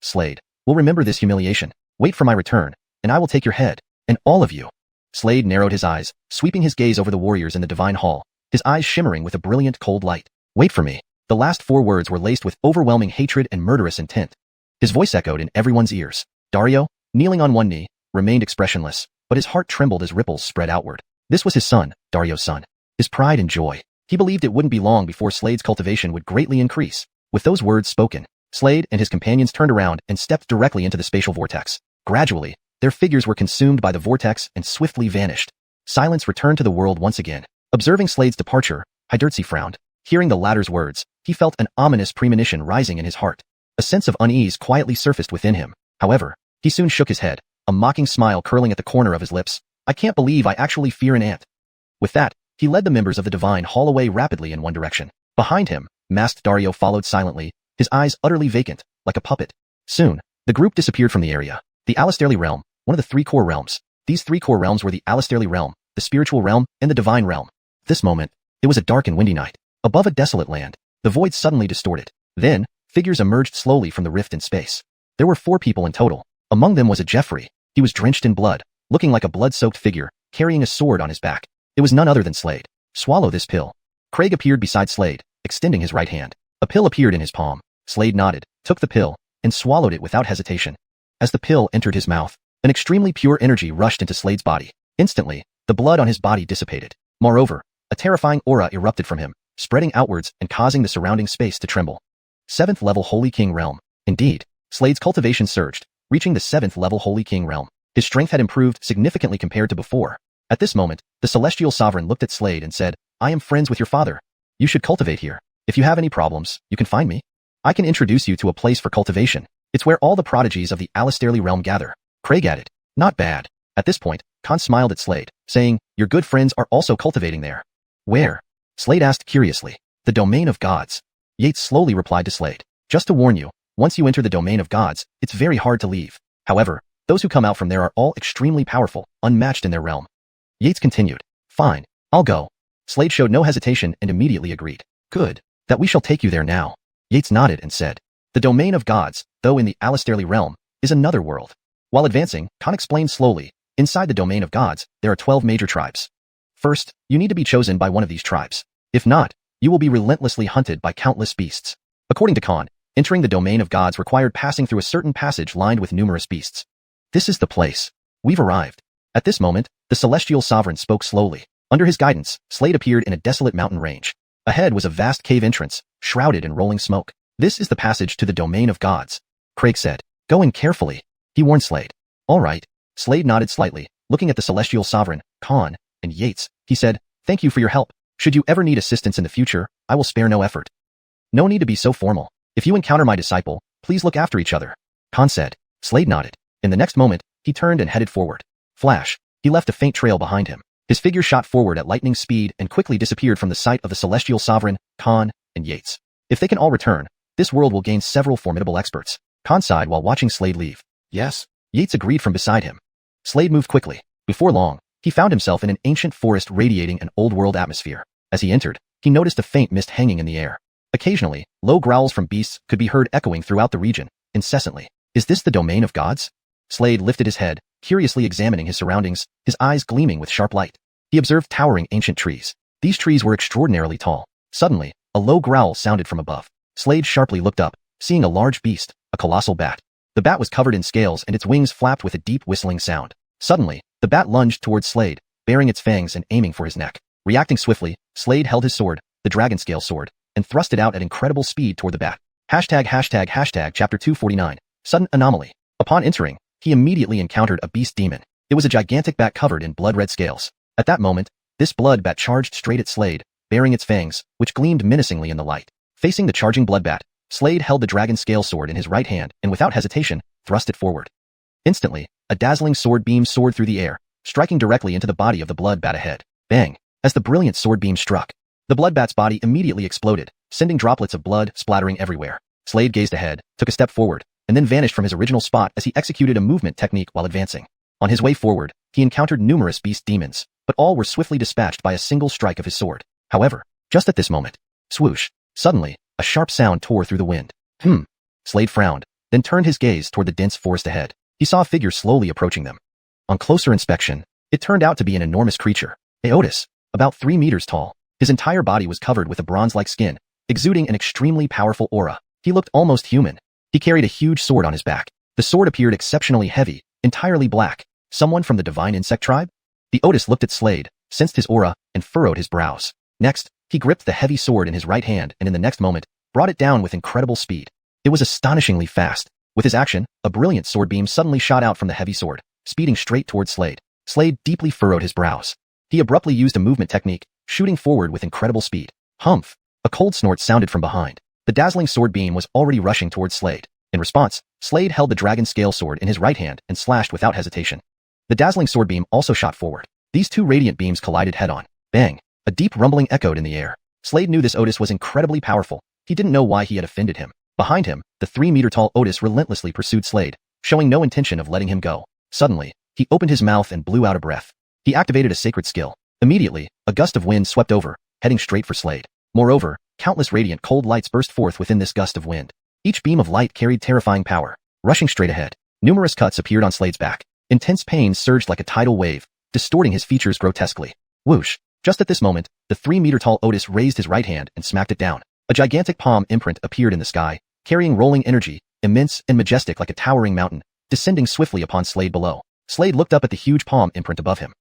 Slade, will remember this humiliation. Wait for my return, and I will take your head, and all of you. Slade narrowed his eyes, sweeping his gaze over the warriors in the divine hall, his eyes shimmering with a brilliant cold light. Wait for me. The last 4 words were laced with overwhelming hatred and murderous intent. His voice echoed in everyone's ears. Dario, kneeling on one knee, remained expressionless, but his heart trembled as ripples spread outward. This was his son, Dario's son. His pride and joy. He believed it wouldn't be long before Slade's cultivation would greatly increase. With those words spoken, Slade and his companions turned around and stepped directly into the spatial vortex. Gradually, their figures were consumed by the vortex and swiftly vanished. Silence returned to the world once again. Observing Slade's departure, Hydertsi frowned. Hearing the latter's words, he felt an ominous premonition rising in his heart. A sense of unease quietly surfaced within him. However, he soon shook his head, a mocking smile curling at the corner of his lips. I can't believe I actually fear an ant. With that, he led the members of the divine hall away rapidly in one direction. Behind him, masked Dario followed silently, his eyes utterly vacant, like a puppet. Soon, the group disappeared from the area. The Alastairly realm, one of the 3 core realms. These 3 core realms were the Alastairly realm, the spiritual realm, and the divine realm. This moment, it was a dark and windy night. Above a desolate land, the void suddenly distorted. Then, figures emerged slowly from the rift in space. There were 4 people in total. Among them was a Jeffrey. He was drenched in blood, looking like a blood-soaked figure, carrying a sword on his back. It was none other than Slade. Swallow this pill. Craig appeared beside Slade, extending his right hand. A pill appeared in his palm. Slade nodded, took the pill, and swallowed it without hesitation. As the pill entered his mouth, an extremely pure energy rushed into Slade's body. Instantly, the blood on his body dissipated. Moreover, a terrifying aura erupted from him, spreading outwards and causing the surrounding space to tremble. 7th level Holy King realm. Indeed, Slade's cultivation surged, reaching the 7th level Holy King realm. His strength had improved significantly compared to before. At this moment, the celestial sovereign looked at Slade and said, I am friends with your father. You should cultivate here. If you have any problems, you can find me. I can introduce you to a place for cultivation. It's where all the prodigies of the Alastairly realm gather. Craig added, not bad. At this point, Khan smiled at Slade, saying, your good friends are also cultivating there. Where? Slade asked curiously. The domain of gods. Yates slowly replied to Slade. Just to warn you, once you enter the domain of gods, it's very hard to leave. However, those who come out from there are all extremely powerful, unmatched in their realm. Yates continued. Fine, I'll go. Slade showed no hesitation and immediately agreed. Good, that we shall take you there now. Yates nodded and said, the domain of gods, though in the Alastairly realm, is another world. While advancing, Khan explained slowly, inside the domain of gods, there are 12 major tribes. First, you need to be chosen by one of these tribes. If not, you will be relentlessly hunted by countless beasts. According to Khan, entering the domain of gods required passing through a certain passage lined with numerous beasts. This is the place. We've arrived. At this moment, the celestial sovereign spoke slowly. Under his guidance, Slade appeared in a desolate mountain range. Ahead was a vast cave entrance, shrouded in rolling smoke. This is the passage to the domain of gods. Craig said, go in carefully. He warned Slade. All right. Slade nodded slightly, looking at the celestial sovereign, Khan, and Yates. He said, thank you for your help. Should you ever need assistance in the future, I will spare no effort. No need to be so formal. If you encounter my disciple, please look after each other. Khan said. Slade nodded. In the next moment, he turned and headed forward. Flash. He left a faint trail behind him. His figure shot forward at lightning speed and quickly disappeared from the sight of the celestial sovereign, Khan, and Yates. If they can all return, this world will gain several formidable experts. Khan sighed while watching Slade leave. Yes. Yates agreed from beside him. Slade moved quickly. Before long, he found himself in an ancient forest radiating an old-world atmosphere. As he entered, he noticed a faint mist hanging in the air. Occasionally, low growls from beasts could be heard echoing throughout the region, incessantly. Is this the domain of gods? Slade lifted his head, curiously examining his surroundings, his eyes gleaming with sharp light. He observed towering ancient trees. These trees were extraordinarily tall. Suddenly, a low growl sounded from above. Slade sharply looked up, seeing a large beast, a colossal bat. The bat was covered in scales and its wings flapped with a deep whistling sound. Suddenly, the bat lunged towards Slade, baring its fangs and aiming for his neck. Reacting swiftly, Slade held his sword, the dragon scale sword, and thrust it out at incredible speed toward the bat. Chapter 249. Sudden anomaly. Upon entering, he immediately encountered a beast demon. It was a gigantic bat covered in blood-red scales. At that moment, this blood bat charged straight at Slade, baring its fangs, which gleamed menacingly in the light. Facing the charging blood bat, Slade held the dragon scale sword in his right hand and without hesitation, thrust it forward. Instantly, a dazzling sword beam soared through the air, striking directly into the body of the blood bat ahead. Bang! As the brilliant sword beam struck, the blood bat's body immediately exploded, sending droplets of blood splattering everywhere. Slade gazed ahead, took a step forward, and then vanished from his original spot as he executed a movement technique while advancing. On his way forward, he encountered numerous beast demons, but all were swiftly dispatched by a single strike of his sword. However, just at this moment, swoosh, suddenly, a sharp sound tore through the wind. Slade frowned, then turned his gaze toward the dense forest ahead. He saw a figure slowly approaching them. On closer inspection, it turned out to be an enormous creature, a Otis, about 3 meters tall. His entire body was covered with a bronze-like skin, exuding an extremely powerful aura. He looked almost human. He carried a huge sword on his back. The sword appeared exceptionally heavy, entirely black. Someone from the divine insect tribe? The Otis looked at Slade, sensed his aura, and furrowed his brows. Next, he gripped the heavy sword in his right hand and in the next moment, brought it down with incredible speed. It was astonishingly fast. With his action, a brilliant sword beam suddenly shot out from the heavy sword, speeding straight towards Slade. Slade deeply furrowed his brows. He abruptly used a movement technique, shooting forward with incredible speed. Humph! A cold snort sounded from behind. The dazzling sword beam was already rushing towards Slade. In response, Slade held the dragon scale sword in his right hand and slashed without hesitation. The dazzling sword beam also shot forward. These two radiant beams collided head-on. Bang! A deep rumbling echoed in the air. Slade knew this Otis was incredibly powerful. He didn't know why he had offended him. Behind him, the 3-meter-tall Otis relentlessly pursued Slade, showing no intention of letting him go. Suddenly, he opened his mouth and blew out a breath. He activated a sacred skill. Immediately, a gust of wind swept over, heading straight for Slade. Moreover, countless radiant cold lights burst forth within this gust of wind. Each beam of light carried terrifying power. Rushing straight ahead, numerous cuts appeared on Slade's back. Intense pain surged like a tidal wave, distorting his features grotesquely. Whoosh! Just at this moment, the 3-meter-tall Otis raised his right hand and smacked it down. A gigantic palm imprint appeared in the sky, carrying rolling energy, immense and majestic like a towering mountain, descending swiftly upon Slade below. Slade looked up at the huge palm imprint above him.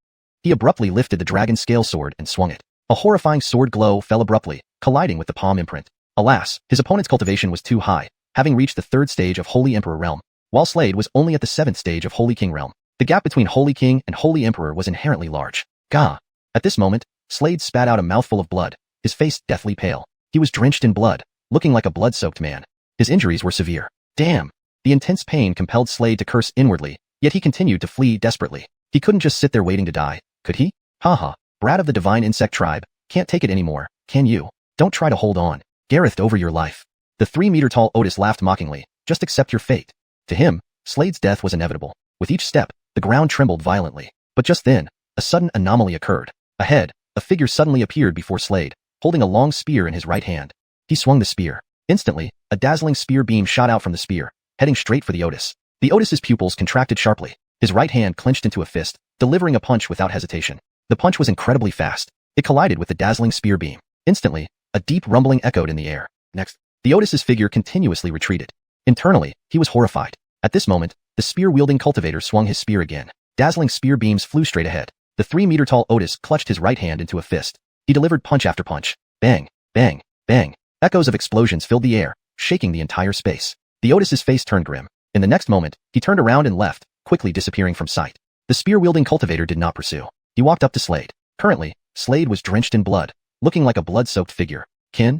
He abruptly lifted the dragon scale sword and swung it. A horrifying sword glow fell abruptly, colliding with the palm imprint. Alas, his opponent's cultivation was too high, having reached the 3rd stage of Holy Emperor realm, while Slade was only at the 7th stage of Holy King realm. The gap between Holy King and Holy Emperor was inherently large. Gah! At this moment, Slade spat out a mouthful of blood, his face deathly pale. He was drenched in blood, looking like a blood-soaked man. His injuries were severe. Damn! The intense pain compelled Slade to curse inwardly, yet he continued to flee desperately. He couldn't just sit there waiting to die, could he? Haha, brat of the divine insect tribe, can't take it anymore, can you? Don't try to hold on. Gareth over your life. The 3-meter-tall Otis laughed mockingly. Just accept your fate. To him, Slade's death was inevitable. With each step, the ground trembled violently. But just then, a sudden anomaly occurred. Ahead, a figure suddenly appeared before Slade, holding a long spear in his right hand. He swung the spear. Instantly, a dazzling spear beam shot out from the spear, heading straight for the Otis. The Otis's pupils contracted sharply. His right hand clenched into a fist, delivering a punch without hesitation. The punch was incredibly fast. It collided with the dazzling spear beam. Instantly, a deep rumbling echoed in the air. Next, the Otis's figure continuously retreated. Internally, he was horrified. At this moment, the spear-wielding cultivator swung his spear again. Dazzling spear beams flew straight ahead. The 3-meter-tall Otis clutched his right hand into a fist. He delivered punch after punch. Bang, bang, bang. Echoes of explosions filled the air, shaking the entire space. The Otis's face turned grim. In the next moment, he turned around and left, quickly disappearing from sight. The spear-wielding cultivator did not pursue. He walked up to Slade. Currently, Slade was drenched in blood, looking like a blood-soaked figure. Kin?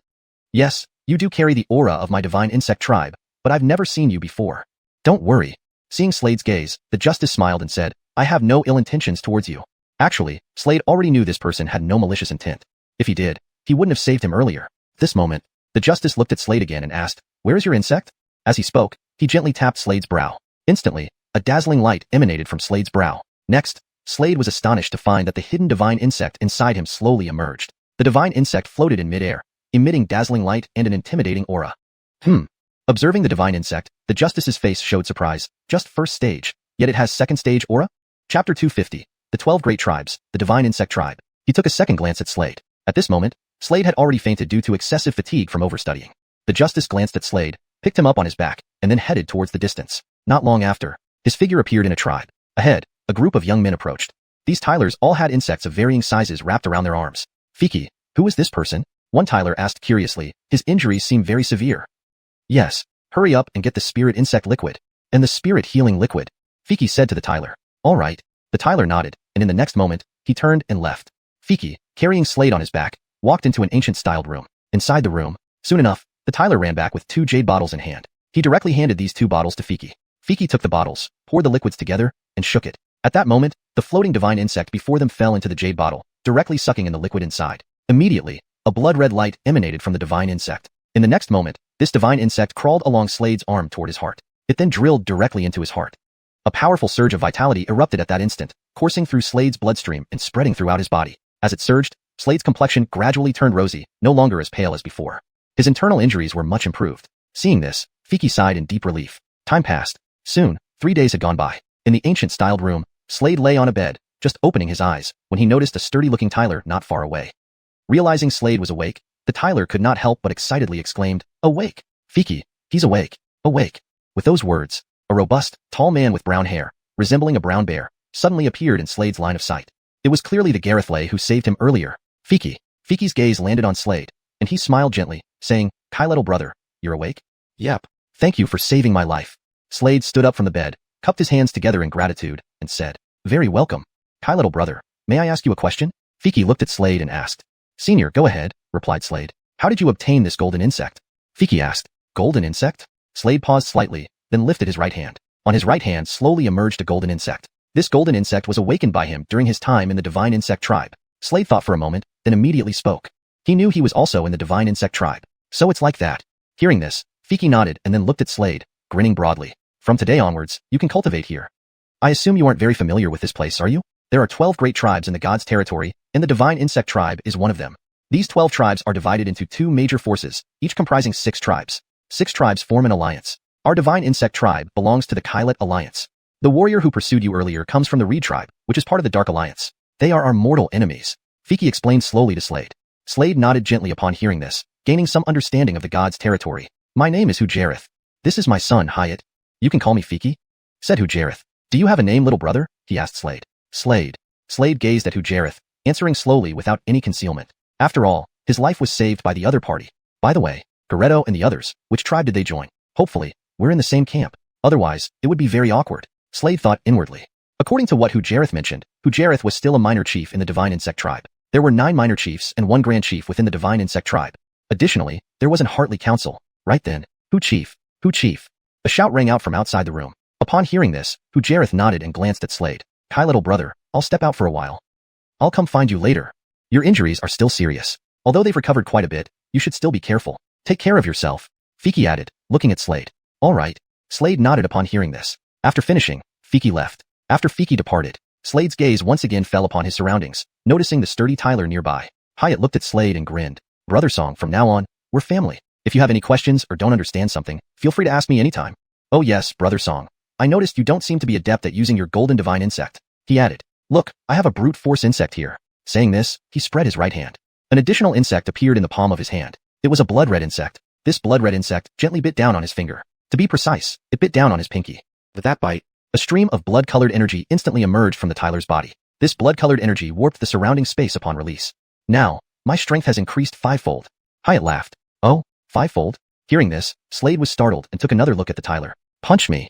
Yes, you do carry the aura of my divine insect tribe, but I've never seen you before. Don't worry. Seeing Slade's gaze, the justice smiled and said, I have no ill intentions towards you. Actually, Slade already knew this person had no malicious intent. If he did, he wouldn't have saved him earlier. At this moment, the justice looked at Slade again and asked, Where is your insect? As he spoke, he gently tapped Slade's brow. Instantly, a dazzling light emanated from Slade's brow. Next, Slade was astonished to find that the hidden divine insect inside him slowly emerged. The divine insect floated in midair, emitting dazzling light and an intimidating aura. Observing the divine insect, the justice's face showed surprise. Just 1st stage, yet it has 2nd stage aura? Chapter 250. The 12 Great Tribes, the Divine Insect Tribe. He took a second glance at Slade. At this moment, Slade had already fainted due to excessive fatigue from overstudying. The justice glanced at Slade, picked him up on his back, and then headed towards the distance. Not long after, his figure appeared in a tribe. Ahead, a group of young men approached. These Tylers all had insects of varying sizes wrapped around their arms. Fiki, who is this person? One Tyler asked curiously. His injuries seem very severe. Yes, hurry up and get the spirit insect liquid. And the spirit healing liquid. Fiki said to the Tyler. All right. The Tyler nodded, and in the next moment, he turned and left. Fiki, carrying Slade on his back, walked into an ancient-styled room. Inside the room, soon enough, the Tyler ran back with 2 jade bottles in hand. He directly handed these 2 bottles to Fiki. Fiki took the bottles, poured the liquids together, and shook it. At that moment, the floating divine insect before them fell into the jade bottle, directly sucking in the liquid inside. Immediately, a blood-red light emanated from the divine insect. In the next moment, this divine insect crawled along Slade's arm toward his heart. It then drilled directly into his heart. A powerful surge of vitality erupted at that instant, coursing through Slade's bloodstream and spreading throughout his body. As it surged, Slade's complexion gradually turned rosy, no longer as pale as before. His internal injuries were much improved. Seeing this, Fiki sighed in deep relief. Time passed. Soon, 3 days had gone by. In the ancient-styled room, Slade lay on a bed, just opening his eyes, when he noticed a sturdy-looking Tyler not far away. Realizing Slade was awake, the Tyler could not help but excitedly exclaimed, "Awake! Fiki, he's awake! Awake!" With those words, a robust, tall man with brown hair, resembling a brown bear, suddenly appeared in Slade's line of sight. It was clearly the Gareth who saved him earlier. Fiki. Fiki's gaze landed on Slade, and he smiled gently, saying, "Kai little brother, you're awake?" "Yep. Thank you for saving my life." Slade stood up from the bed, cupped his hands together in gratitude, and said, "Very welcome. Kai little brother, may I ask you a question?" Fiki looked at Slade and asked. "Senior, go ahead," replied Slade. "How did you obtain this golden insect?" Fiki asked. "Golden insect?" Slade paused slightly, then lifted his right hand. On his right hand slowly emerged a golden insect. This golden insect was awakened by him during his time in the divine insect tribe. Slade thought for a moment, then immediately spoke. He knew he was also in the divine insect tribe. "So it's like that." Hearing this, Fiki nodded and then looked at Slade, grinning broadly. "From today onwards, you can cultivate here. I assume you aren't very familiar with this place, are you? There are 12 great tribes in the gods' territory, and the divine insect tribe is one of them. These 12 tribes are divided into 2 major forces, each comprising 6 tribes. 6 tribes form an alliance. Our divine insect tribe belongs to the Kailat Alliance. The warrior who pursued you earlier comes from the Reed tribe, which is part of the Dark Alliance. They are our mortal enemies." Fiki explained slowly to Slade. Slade nodded gently upon hearing this, gaining some understanding of the gods' territory. "My name is Xujareth. This is my son, Hyatt. You can call me Fiki," said Xujareth. "Do you have a name, little brother?" he asked Slade. Slade. Slade gazed at Xujareth, answering slowly without any concealment. After all, his life was saved by the other party. By the way, Geretto and the others, which tribe did they join? Hopefully, we're in the same camp. Otherwise, it would be very awkward. Slade thought inwardly. According to what Xujareth mentioned, Xujareth was still a minor chief in the divine insect tribe. There were 9 minor chiefs and 1 grand chief within the divine insect tribe. Additionally, there was an Hartley council. Right then, "Who chief? Who chief?" A shout rang out from outside the room. Upon hearing this, Xujareth nodded and glanced at Slade. "Kai little brother, I'll step out for a while. I'll come find you later. Your injuries are still serious. Although they've recovered quite a bit, you should still be careful. Take care of yourself," Fiki added, looking at Slade. "All right." Slade nodded upon hearing this. After finishing, Fiki left. After Fiki departed, Slade's gaze once again fell upon his surroundings, noticing the sturdy Tyler nearby. Hyatt looked at Slade and grinned. "Brother Song, from now on, we're family. If you have any questions or don't understand something, feel free to ask me anytime." "Oh yes, Brother Song. I noticed you don't seem to be adept at using your golden divine insect," he added. "Look, I have a brute force insect here." Saying this, he spread his right hand. An additional insect appeared in the palm of his hand. It was a blood red insect. This blood red insect gently bit down on his finger. To be precise, it bit down on his pinky. With that bite, a stream of blood-colored energy instantly emerged from the Tyler's body. This blood-colored energy warped the surrounding space upon release. "Now, my strength has increased 5-fold. Hyatt laughed. "Oh, 5-fold? Hearing this, Slade was startled and took another look at the Tyler. "Punch me,"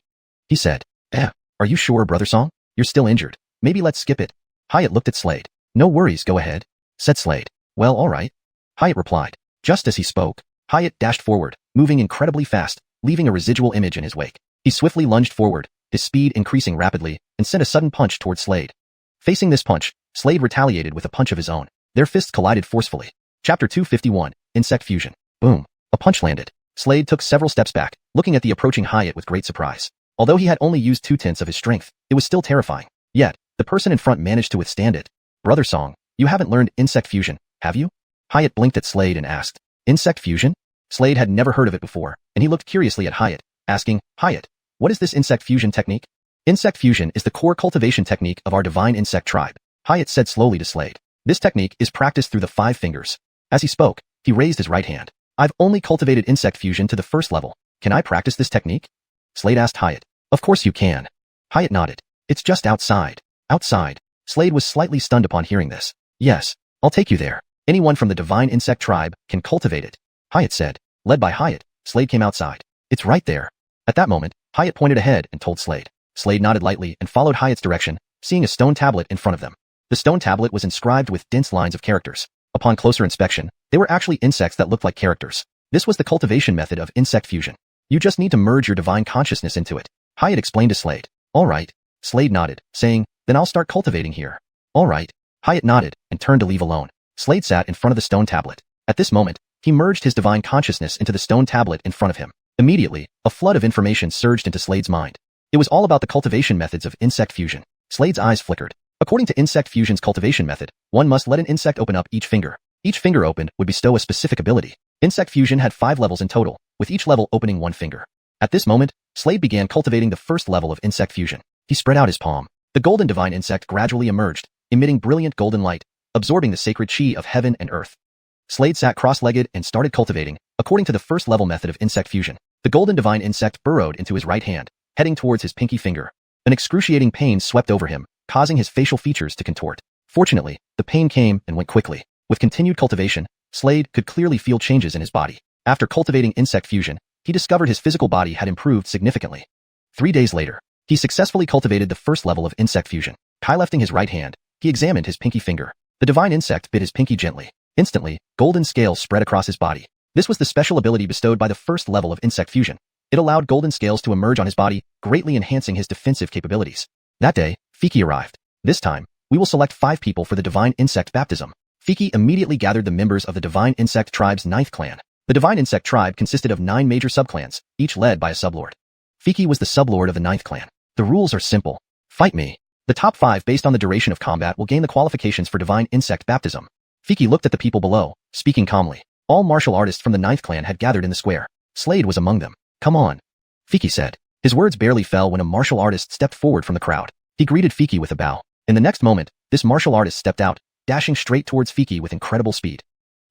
he said. Are you sure, Brother Song? You're still injured. Maybe let's skip it." Hyatt looked at Slade. "No worries, go ahead," said Slade. "Well, all right," Hyatt replied. Just as he spoke, Hyatt dashed forward, moving incredibly fast, leaving a residual image in his wake. He swiftly lunged forward, his speed increasing rapidly, and sent a sudden punch toward Slade. Facing this punch, Slade retaliated with a punch of his own. Their fists collided forcefully. Chapter 251, Insect Fusion. Boom. A punch landed. Slade took several steps back, looking at the approaching Hyatt with great surprise. Although he had only used 2/10 of his strength, it was still terrifying. Yet, the person in front managed to withstand it. "Brother Song, you haven't learned insect fusion, have you?" Hyatt blinked at Slade and asked. "Insect fusion?" Slade had never heard of it before, and he looked curiously at Hyatt, asking, "Hyatt, what is this insect fusion technique?" "Insect fusion is the core cultivation technique of our divine insect tribe," Hyatt said slowly to Slade. "This technique is practiced through the 5 fingers." As he spoke, he raised his right hand. "I've only cultivated insect fusion to the 1st level. Can I practice this technique?" Slade asked Hyatt. "Of course you can." Hyatt nodded. "It's just outside." "Outside?" Slade was slightly stunned upon hearing this. "Yes, I'll take you there. Anyone from the divine insect tribe can cultivate it," Hyatt said. Led by Hyatt, Slade came outside. "It's right there." At that moment, Hyatt pointed ahead and told Slade. Slade nodded lightly and followed Hyatt's direction, seeing a stone tablet in front of them. The stone tablet was inscribed with dense lines of characters. Upon closer inspection, they were actually insects that looked like characters. This was the cultivation method of insect fusion. You just need to merge your divine consciousness into it, Hyatt explained to Slade. "All right." Slade nodded, saying, "Then I'll start cultivating here." "All right." Hyatt nodded and turned to leave alone. Slade sat in front of the stone tablet. At this moment, he merged his divine consciousness into the stone tablet in front of him. Immediately, a flood of information surged into Slade's mind. It was all about the cultivation methods of insect fusion. Slade's eyes flickered. According to insect fusion's cultivation method, one must let an insect open up each finger. Each finger opened would bestow a specific ability. Insect fusion had 5 levels in total, with each level opening 1 finger. At this moment, Slade began cultivating the first level of insect fusion. He spread out his palm. The golden divine insect gradually emerged, emitting brilliant golden light, absorbing the sacred chi of heaven and earth. Slade sat cross-legged and started cultivating, according to the first level method of insect fusion. The golden divine insect burrowed into his right hand, heading towards his pinky finger. An excruciating pain swept over him, causing his facial features to contort. Fortunately, the pain came and went quickly. With continued cultivation, Slade could clearly feel changes in his body. After cultivating insect fusion, he discovered his physical body had improved significantly. 3 days later, he successfully cultivated the first level of insect fusion. Lifting his right hand, he examined his pinky finger. The divine insect bit his pinky gently. Instantly, golden scales spread across his body. This was the special ability bestowed by the first level of insect fusion. It allowed golden scales to emerge on his body, greatly enhancing his defensive capabilities. That day, Fiki arrived. This time, we will select 5 people for the divine insect baptism. Fiki immediately gathered the members of the divine insect tribe's 9th clan. The divine insect tribe consisted of 9 major subclans, each led by a sublord. Fiki was the sublord of the 9th clan. The rules are simple. Fight me. The top 5 based on the duration of combat will gain the qualifications for divine insect baptism. Fiki looked at the people below, speaking calmly. All martial artists from the 9th clan had gathered in the square. Slade was among them. Come on, Fiki said. His words barely fell when a martial artist stepped forward from the crowd. He greeted Fiki with a bow. In the next moment, this martial artist stepped out, dashing straight towards Fiki with incredible speed.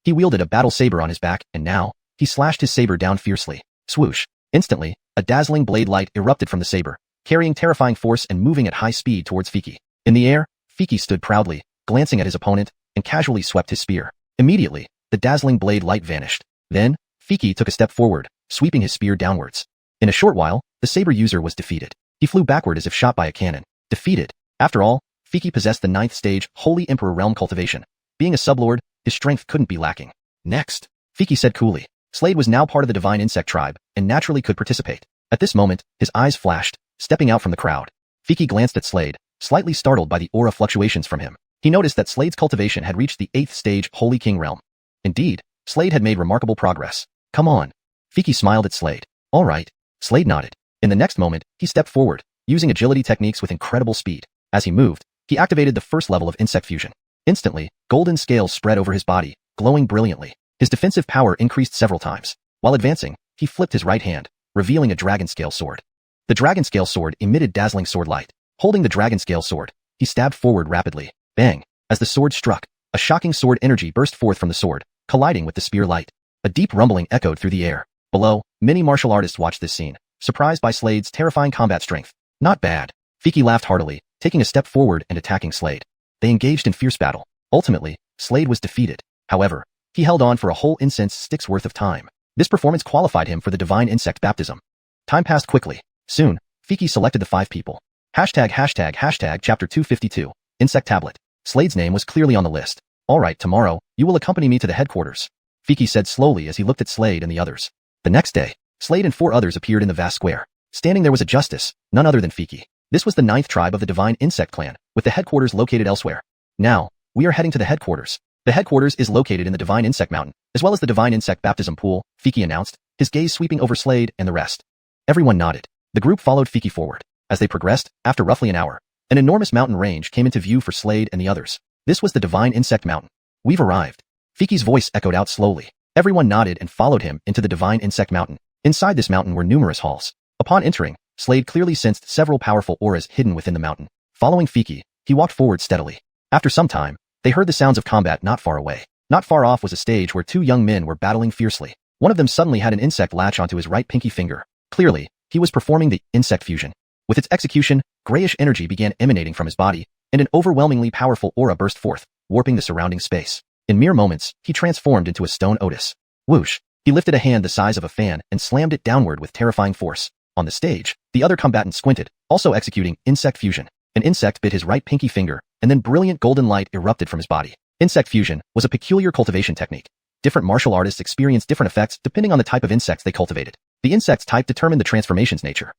He wielded a battle saber on his back, and now, he slashed his saber down fiercely. Swoosh. Instantly, a dazzling blade light erupted from the saber, carrying terrifying force and moving at high speed towards Fiki. In the air, Fiki stood proudly, glancing at his opponent, and casually swept his spear. Immediately, the dazzling blade light vanished. Then, Fiki took a step forward, sweeping his spear downwards. In a short while, the saber user was defeated. He flew backward as if shot by a cannon. Defeated. After all, Fiki possessed the 9th stage Holy Emperor Realm cultivation. Being a sublord, his strength couldn't be lacking. Next, Fiki said coolly. Slade was now part of the divine insect tribe, and naturally could participate. At this moment, his eyes flashed, stepping out from the crowd. Fiki glanced at Slade, slightly startled by the aura fluctuations from him. He noticed that Slade's cultivation had reached the 8th stage Holy King Realm. Indeed, Slade had made remarkable progress. Come on. Fiki smiled at Slade. All right. Slade nodded. In the next moment, he stepped forward, using agility techniques with incredible speed. As he moved, he activated the first level of insect fusion. Instantly, golden scales spread over his body, glowing brilliantly. His defensive power increased several times. While advancing, he flipped his right hand, revealing a dragon scale sword. The dragon scale sword emitted dazzling sword light. Holding the dragon scale sword, he stabbed forward rapidly. Bang! As the sword struck, a shocking sword energy burst forth from the sword, colliding with the spear light. A deep rumbling echoed through the air. Below, many martial artists watched this scene, surprised by Slade's terrifying combat strength. Not bad. Fiki laughed heartily, taking a step forward and attacking Slade. They engaged in fierce battle. Ultimately, Slade was defeated. However, he held on for a whole incense stick's worth of time. This performance qualified him for the divine insect baptism. Time passed quickly. Soon, Fiki selected the 5 people. Chapter 252, Insect Tablet. Slade's name was clearly on the list. All right, tomorrow, you will accompany me to the headquarters, Fiki said slowly as he looked at Slade and the others. The next day, Slade and 4 others appeared in the vast square. Standing there was a justice, none other than Fiki. This was the 9th tribe of the divine insect clan, with the headquarters located elsewhere. Now, we are heading to the headquarters. The headquarters is located in the divine insect mountain, as well as the divine insect baptism pool, Fiki announced, his gaze sweeping over Slade and the rest. Everyone nodded. The group followed Fiki forward. As they progressed, after roughly an hour, an enormous mountain range came into view for Slade and the others. This was the divine insect mountain. We've arrived. Fiki's voice echoed out slowly. Everyone nodded and followed him into the divine insect mountain. Inside this mountain were numerous halls. Upon entering, Slade clearly sensed several powerful auras hidden within the mountain. Following Fiki, he walked forward steadily. After some time, they heard the sounds of combat not far away. Not far off was a stage where 2 young men were battling fiercely. One of them suddenly had an insect latch onto his right pinky finger. Clearly, he was performing the insect fusion. With its execution, grayish energy began emanating from his body, and an overwhelmingly powerful aura burst forth, warping the surrounding space. In mere moments, he transformed into a stone Otis. Whoosh! He lifted a hand the size of a fan and slammed it downward with terrifying force. On the stage, the other combatant squinted, also executing insect fusion. An insect bit his right pinky finger, and then brilliant golden light erupted from his body. Insect fusion was a peculiar cultivation technique. Different martial artists experienced different effects depending on the type of insects they cultivated. The insect's type determined the transformation's nature.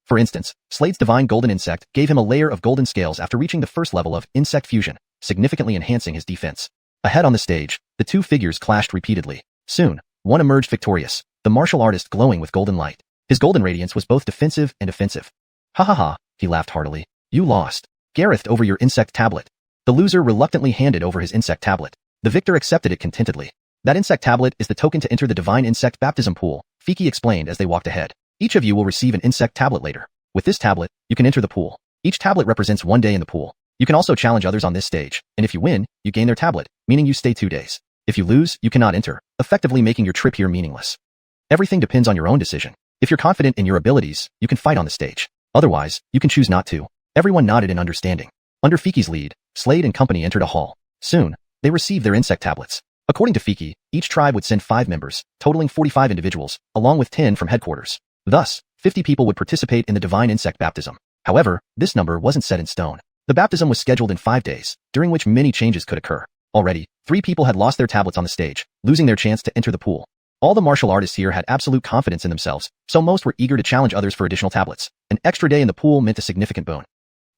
For instance, Slade's divine golden insect gave him a layer of golden scales after reaching the first level of insect fusion, significantly enhancing his defense. Ahead on the stage, the 2 figures clashed repeatedly. Soon, one emerged victorious, the martial artist glowing with golden light. His golden radiance was both defensive and offensive. Ha ha ha, he laughed heartily. You lost. Gareth over your insect tablet. The loser reluctantly handed over his insect tablet. The victor accepted it contentedly. That insect tablet is the token to enter the divine insect baptism pool, Fiki explained as they walked ahead. Each of you will receive an insect tablet later. With this tablet, you can enter the pool. Each tablet represents 1 day in the pool. You can also challenge others on this stage, and if you win, you gain their tablet, meaning you stay 2 days. If you lose, you cannot enter, effectively making your trip here meaningless. Everything depends on your own decision. If you're confident in your abilities, you can fight on the stage. Otherwise, you can choose not to. Everyone nodded in understanding. Under Fiki's lead, Slade and company entered a hall. Soon, they received their insect tablets. According to Fiki, each tribe would send 5 members, totaling 45 individuals, along with 10 from headquarters. Thus, 50 people would participate in the divine insect baptism. However, this number wasn't set in stone. The baptism was scheduled in 5 days, during which many changes could occur. Already, 3 people had lost their tablets on the stage, losing their chance to enter the pool. All the martial artists here had absolute confidence in themselves, so most were eager to challenge others for additional tablets. An extra day in the pool meant a significant boon.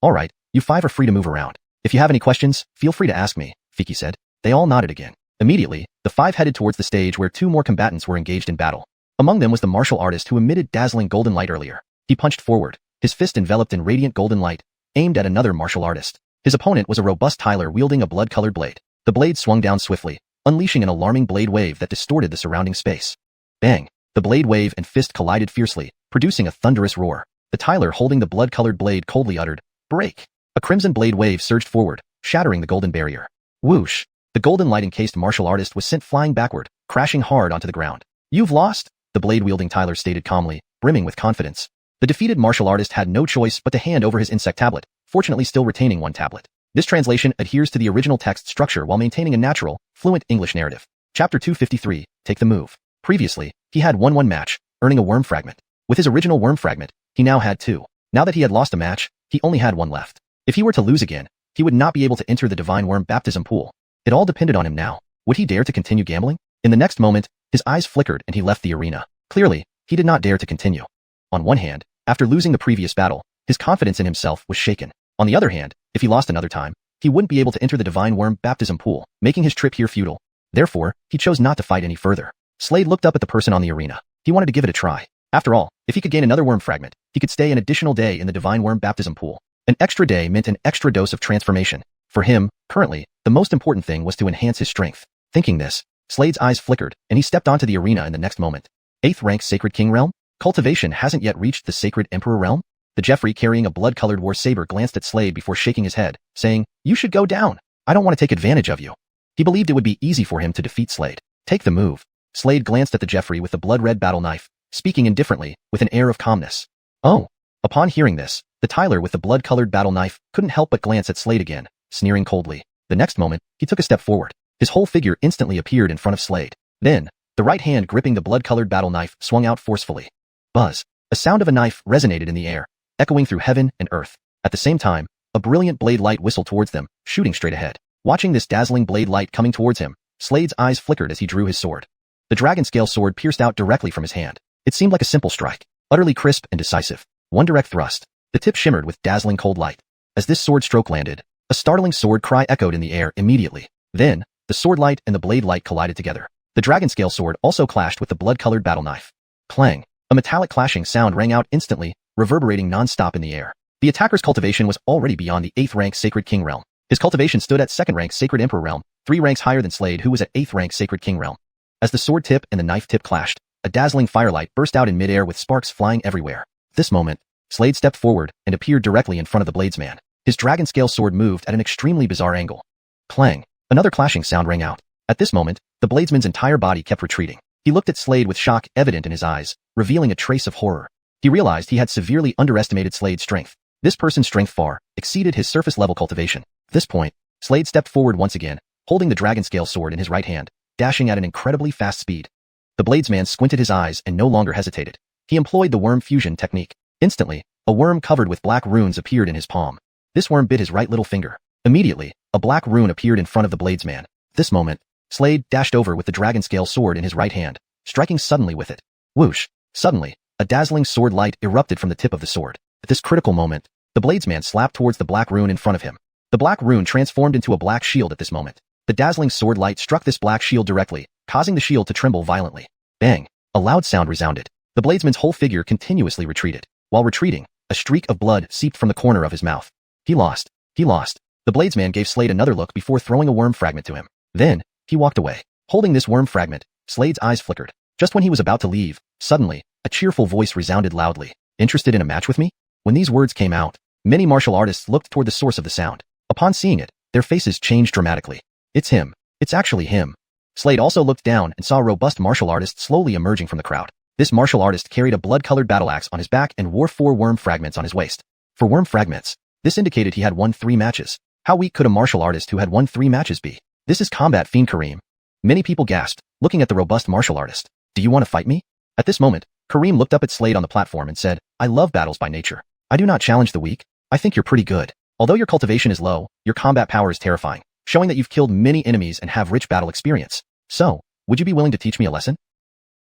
Alright, you 5 are free to move around. If you have any questions, feel free to ask me, Fiki said. They all nodded again. Immediately, the 5 headed towards the stage where 2 more combatants were engaged in battle. Among them was the martial artist who emitted dazzling golden light earlier. He punched forward, his fist enveloped in radiant golden light, aimed at another martial artist. His opponent was a robust Tyler wielding a blood-colored blade. The blade swung down swiftly, unleashing an alarming blade wave that distorted the surrounding space. Bang! The blade wave and fist collided fiercely, producing a thunderous roar. The Tyler holding the blood-colored blade coldly uttered, "Break!" A crimson blade wave surged forward, shattering the golden barrier. Whoosh! The golden light-encased martial artist was sent flying backward, crashing hard onto the ground. "You've lost," the blade-wielding Tyler stated calmly, brimming with confidence. The defeated martial artist had no choice but to hand over his insect tablet, fortunately still retaining 1 tablet. This translation adheres to the original text structure while maintaining a natural, fluent English narrative. Chapter 253, Take the Move. Previously, he had won 1 match, earning a worm fragment. With his original worm fragment, he now had 2. Now that he had lost a match, he only had 1 left. If he were to lose again, he would not be able to enter the divine worm baptism pool. It all depended on him now. Would he dare to continue gambling? In the next moment, his eyes flickered and he left the arena. Clearly, he did not dare to continue. On one hand, after losing the previous battle, his confidence in himself was shaken. On the other hand, if he lost another time, he wouldn't be able to enter the divine worm baptism pool, making his trip here futile. Therefore, he chose not to fight any further. Slade looked up at the person on the arena. He wanted to give it a try. After all, if he could gain another worm fragment, he could stay an additional day in the divine worm baptism pool. An extra day meant an extra dose of transformation. For him, currently, the most important thing was to enhance his strength. Thinking this, Slade's eyes flickered, and he stepped onto the arena in the next moment. 8th rank Sacred King Realm? Cultivation hasn't yet reached the Sacred Emperor Realm? The Jeffrey carrying a blood-colored war saber glanced at Slade before shaking his head, saying, "You should go down. I don't want to take advantage of you." He believed it would be easy for him to defeat Slade. Take the move. Slade glanced at the Jeffrey with the blood-red battle knife, speaking indifferently, with an air of calmness. Oh. Upon hearing this, the Tyler with the blood-colored battle knife couldn't help but glance at Slade again, sneering coldly. The next moment, he took a step forward. His whole figure instantly appeared in front of Slade. Then, the right hand gripping the blood-colored battle knife swung out forcefully. Buzz. A sound of a knife resonated in the air, echoing through heaven and earth. At the same time, a brilliant blade light whistled towards them, shooting straight ahead. Watching this dazzling blade light coming towards him, Slade's eyes flickered as he drew his sword. The dragon-scale sword pierced out directly from his hand. It seemed like a simple strike, utterly crisp and decisive. One direct thrust. The tip shimmered with dazzling cold light. As this sword stroke landed, a startling sword cry echoed in the air immediately. Then, the sword light and the blade light collided together. The dragon-scale sword also clashed with the blood-colored battle knife. Clang. A metallic clashing sound rang out instantly, reverberating non-stop in the air. The attacker's cultivation was already beyond the 8th rank Sacred King Realm. His cultivation stood at 2nd rank Sacred Emperor Realm, 3 ranks higher than Slade, who was at 8th rank Sacred King Realm. As the sword tip and the knife tip clashed, a dazzling firelight burst out in midair with sparks flying everywhere. This moment, Slade stepped forward and appeared directly in front of the bladesman. His dragon-scale sword moved at an extremely bizarre angle. Clang. Another clashing sound rang out. At this moment, the bladesman's entire body kept retreating. He looked at Slade with shock evident in his eyes, revealing a trace of horror. He realized he had severely underestimated Slade's strength. This person's strength far exceeded his surface-level cultivation. At this point, Slade stepped forward once again, holding the dragon-scale sword in his right hand, dashing at an incredibly fast speed. The bladesman squinted his eyes and no longer hesitated. He employed the worm fusion technique. Instantly, a worm covered with black runes appeared in his palm. This worm bit his right little finger. Immediately, a black rune appeared in front of the bladesman. This moment, Slade dashed over with the dragon-scale sword in his right hand, striking suddenly with it. Whoosh! Suddenly, a dazzling sword light erupted from the tip of the sword. At this critical moment, the bladesman slapped towards the black rune in front of him. The black rune transformed into a black shield at this moment. The dazzling sword light struck this black shield directly, causing the shield to tremble violently. Bang! A loud sound resounded. The bladesman's whole figure continuously retreated. While retreating, a streak of blood seeped from the corner of his mouth. He lost. He lost. The bladesman gave Slade another look before throwing a worm fragment to him. Then, he walked away. Holding this worm fragment, Slade's eyes flickered. Just when he was about to leave, suddenly, a cheerful voice resounded loudly. Interested in a match with me? When these words came out, many martial artists looked toward the source of the sound. Upon seeing it, their faces changed dramatically. It's him. It's actually him. Slade also looked down and saw a robust martial artist slowly emerging from the crowd. This martial artist carried a blood-colored battle axe on his back and wore 4 worm fragments on his waist. For worm fragments, this indicated he had won 3 matches. How weak could a martial artist who had won 3 matches be? This is Combat Fiend Kareem. Many people gasped, looking at the robust martial artist. Do you want to fight me? At this moment, Kareem looked up at Slade on the platform and said, I love battles by nature. I do not challenge the weak. I think you're pretty good. Although your cultivation is low, your combat power is terrifying, showing that you've killed many enemies and have rich battle experience. So, would you be willing to teach me a lesson?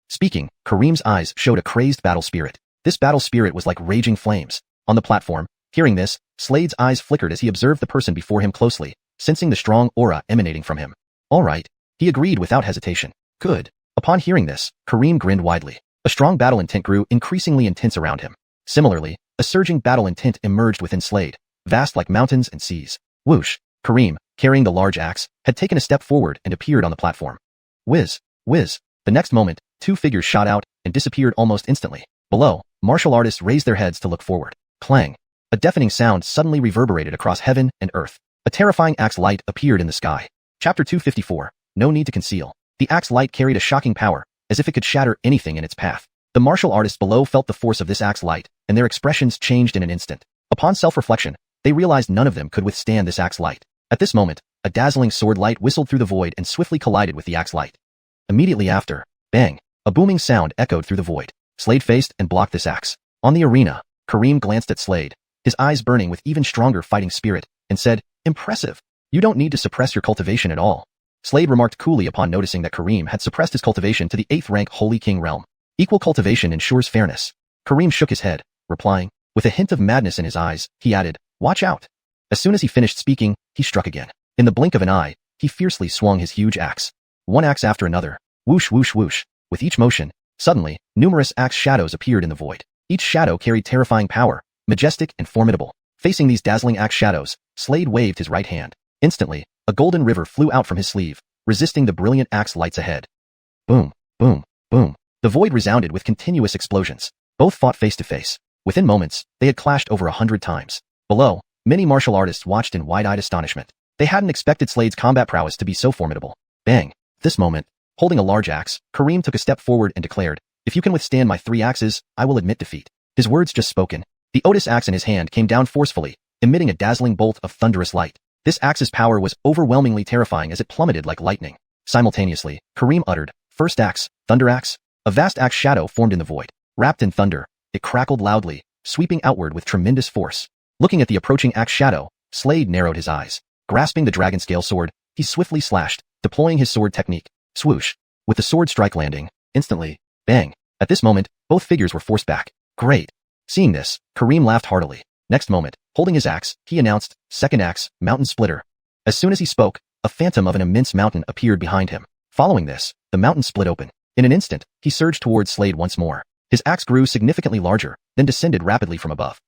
Speaking, Kareem's eyes showed a crazed battle spirit. This battle spirit was like raging flames. On the platform, hearing this, Slade's eyes flickered as he observed the person before him closely, sensing the strong aura emanating from him. All right. He agreed without hesitation. Good. Upon hearing this, Kareem grinned widely. A strong battle intent grew increasingly intense around him. Similarly, a surging battle intent emerged within Slade, vast like mountains and seas. Whoosh! Kareem, carrying the large axe, had taken a step forward and appeared on the platform. Whiz! Whiz! The next moment, 2 figures shot out and disappeared almost instantly. Below, martial artists raised their heads to look forward. Clang! A deafening sound suddenly reverberated across heaven and earth. A terrifying axe light appeared in the sky. Chapter 254. No need to conceal. The axe light carried a shocking power, as if it could shatter anything in its path. The martial artists below felt the force of this axe light, and their expressions changed in an instant. Upon self-reflection, they realized none of them could withstand this axe light. At this moment, a dazzling sword light whistled through the void and swiftly collided with the axe light. Immediately after, bang! A booming sound echoed through the void. Slade faced and blocked this axe. On the arena, Kareem glanced at Slade, his eyes burning with even stronger fighting spirit, and said, Impressive. You don't need to suppress your cultivation at all. Slade remarked coolly upon noticing that Kareem had suppressed his cultivation to the 8th rank Holy King realm. Equal cultivation ensures fairness. Kareem shook his head, replying. With a hint of madness in his eyes, he added, Watch out. As soon as he finished speaking, he struck again. In the blink of an eye, he fiercely swung his huge axe. One axe after another. Whoosh whoosh whoosh. With each motion, suddenly, numerous axe shadows appeared in the void. Each shadow carried terrifying power, majestic and formidable. Facing these dazzling axe shadows, Slade waved his right hand. Instantly, a golden river flew out from his sleeve, resisting the brilliant axe lights ahead. Boom, boom, boom. The void resounded with continuous explosions. Both fought face to face. Within moments, they had clashed over 100 times. Below, many martial artists watched in wide-eyed astonishment. They hadn't expected Slade's combat prowess to be so formidable. Bang! This moment, holding a large axe, Kareem took a step forward and declared, If you can withstand my 3 axes, I will admit defeat. His words just spoken. The Otis axe in his hand came down forcefully, emitting a dazzling bolt of thunderous light. This axe's power was overwhelmingly terrifying as it plummeted like lightning. Simultaneously, Kareem uttered, First axe, thunder axe. A vast axe shadow formed in the void. Wrapped in thunder, it crackled loudly, sweeping outward with tremendous force. Looking at the approaching axe shadow, Slade narrowed his eyes. Grasping the dragon scale sword, he swiftly slashed, deploying his sword technique. Swoosh. With the sword strike landing, instantly, bang. At this moment, both figures were forced back. Great. Seeing this, Kareem laughed heartily. Next moment, holding his axe, he announced, Second axe, mountain splitter. As soon as he spoke, a phantom of an immense mountain appeared behind him. Following this, the mountain split open. In an instant, he surged towards Slade once more. His axe grew significantly larger, then descended rapidly from above.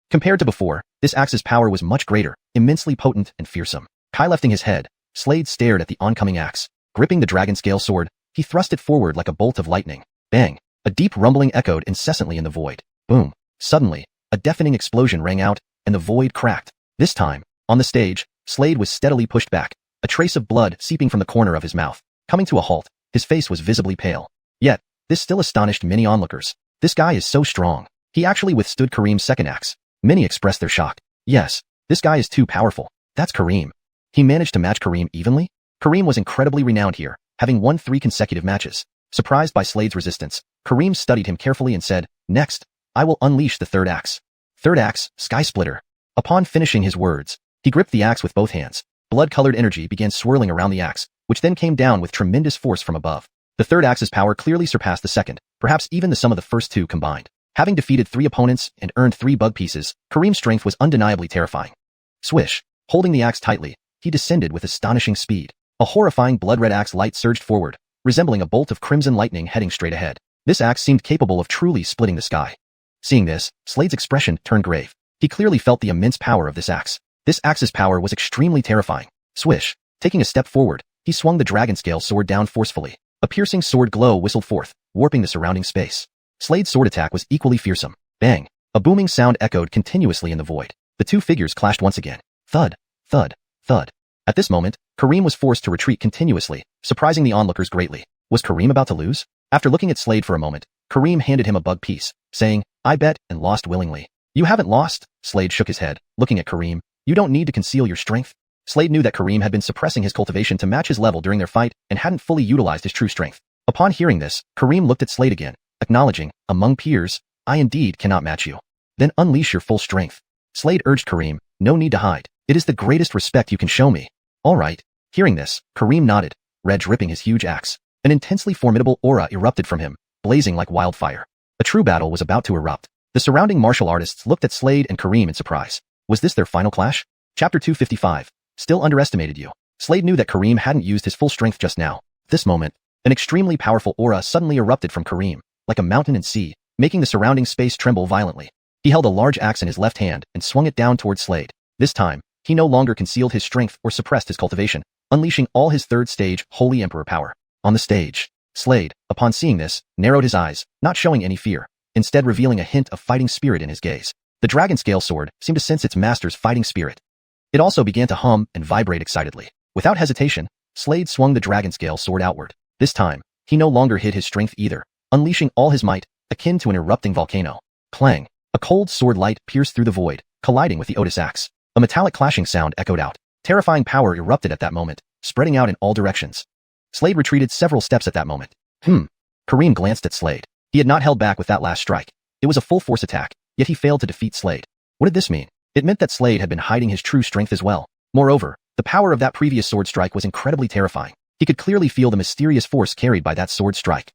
Compared to before, this axe's power was much greater, immensely potent and fearsome. Lifting his head, Slade stared at the oncoming axe. Gripping the dragon scale sword, he thrust it forward like a bolt of lightning. Bang! A deep rumbling echoed incessantly in the void. Boom! Suddenly, a deafening explosion rang out, and the void cracked. This time, on the stage, Slade was steadily pushed back, a trace of blood seeping from the corner of his mouth. Coming to a halt, his face was visibly pale. Yet, this still astonished many onlookers. This guy is so strong. He actually withstood Kareem's second axe. Many expressed their shock. Yes, this guy is too powerful. That's Kareem. He managed to match Kareem evenly? Kareem was incredibly renowned here, having won 3 consecutive matches. Surprised by Slade's resistance, Kareem studied him carefully and said, Next, I will unleash the third axe. Third axe, Sky Splitter. Upon finishing his words, he gripped the axe with both hands. Blood-colored energy began swirling around the axe, which then came down with tremendous force from above. The third axe's power clearly surpassed the second, perhaps even the sum of the first 2 combined. Having defeated 3 opponents and earned 3 bug pieces, Kareem's strength was undeniably terrifying. Swish. Holding the axe tightly, he descended with astonishing speed. A horrifying blood-red axe light surged forward, resembling a bolt of crimson lightning heading straight ahead. This axe seemed capable of truly splitting the sky. Seeing this, Slade's expression turned grave. He clearly felt the immense power of this axe. This axe's power was extremely terrifying. Swish. Taking a step forward, he swung the dragon scale sword down forcefully. A piercing sword glow whistled forth, warping the surrounding space. Slade's sword attack was equally fearsome. Bang. A booming sound echoed continuously in the void. The two figures clashed once again. Thud, thud, thud. At this moment, Kareem was forced to retreat continuously, surprising the onlookers greatly. Was Kareem about to lose? After looking at Slade for a moment, Kareem handed him a bug piece, saying, "I bet," and lost willingly. "You haven't lost." Slade shook his head, looking at Kareem. "You don't need to conceal your strength." Slade knew that Kareem had been suppressing his cultivation to match his level during their fight and hadn't fully utilized his true strength. Upon hearing this, Kareem looked at Slade again, acknowledging, "Among peers, I indeed cannot match you." "Then unleash your full strength." Slade urged Kareem, "No need to hide. It is the greatest respect you can show me." "All right." Hearing this, Kareem nodded, Reg ripping his huge axe. An intensely formidable aura erupted from him, blazing like wildfire. A true battle was about to erupt. The surrounding martial artists looked at Slade and Kareem in surprise. Was this their final clash? Chapter 255. Still underestimated you. Slade knew that Kareem hadn't used his full strength just now. At this moment, an extremely powerful aura suddenly erupted from Kareem, like a mountain and sea, making the surrounding space tremble violently. He held a large axe in his left hand and swung it down towards Slade. This time, he no longer concealed his strength or suppressed his cultivation, unleashing all his third stage Holy Emperor power. On the stage, Slade, upon seeing this, narrowed his eyes, not showing any fear, instead revealing a hint of fighting spirit in his gaze. The dragon scale sword seemed to sense its master's fighting spirit. It also began to hum and vibrate excitedly. Without hesitation, Slade swung the dragon scale sword outward. This time, he no longer hid his strength either, unleashing all his might, akin to an erupting volcano. Clang! A cold sword light pierced through the void, colliding with the Otis axe. A metallic clashing sound echoed out. Terrifying power erupted at that moment, spreading out in all directions. Slade retreated several steps at that moment. Kareem glanced at Slade. He had not held back with that last strike. It was a full-force attack, yet he failed to defeat Slade. What did this mean? It meant that Slade had been hiding his true strength as well. Moreover, the power of that previous sword strike was incredibly terrifying. He could clearly feel the mysterious force carried by that sword strike.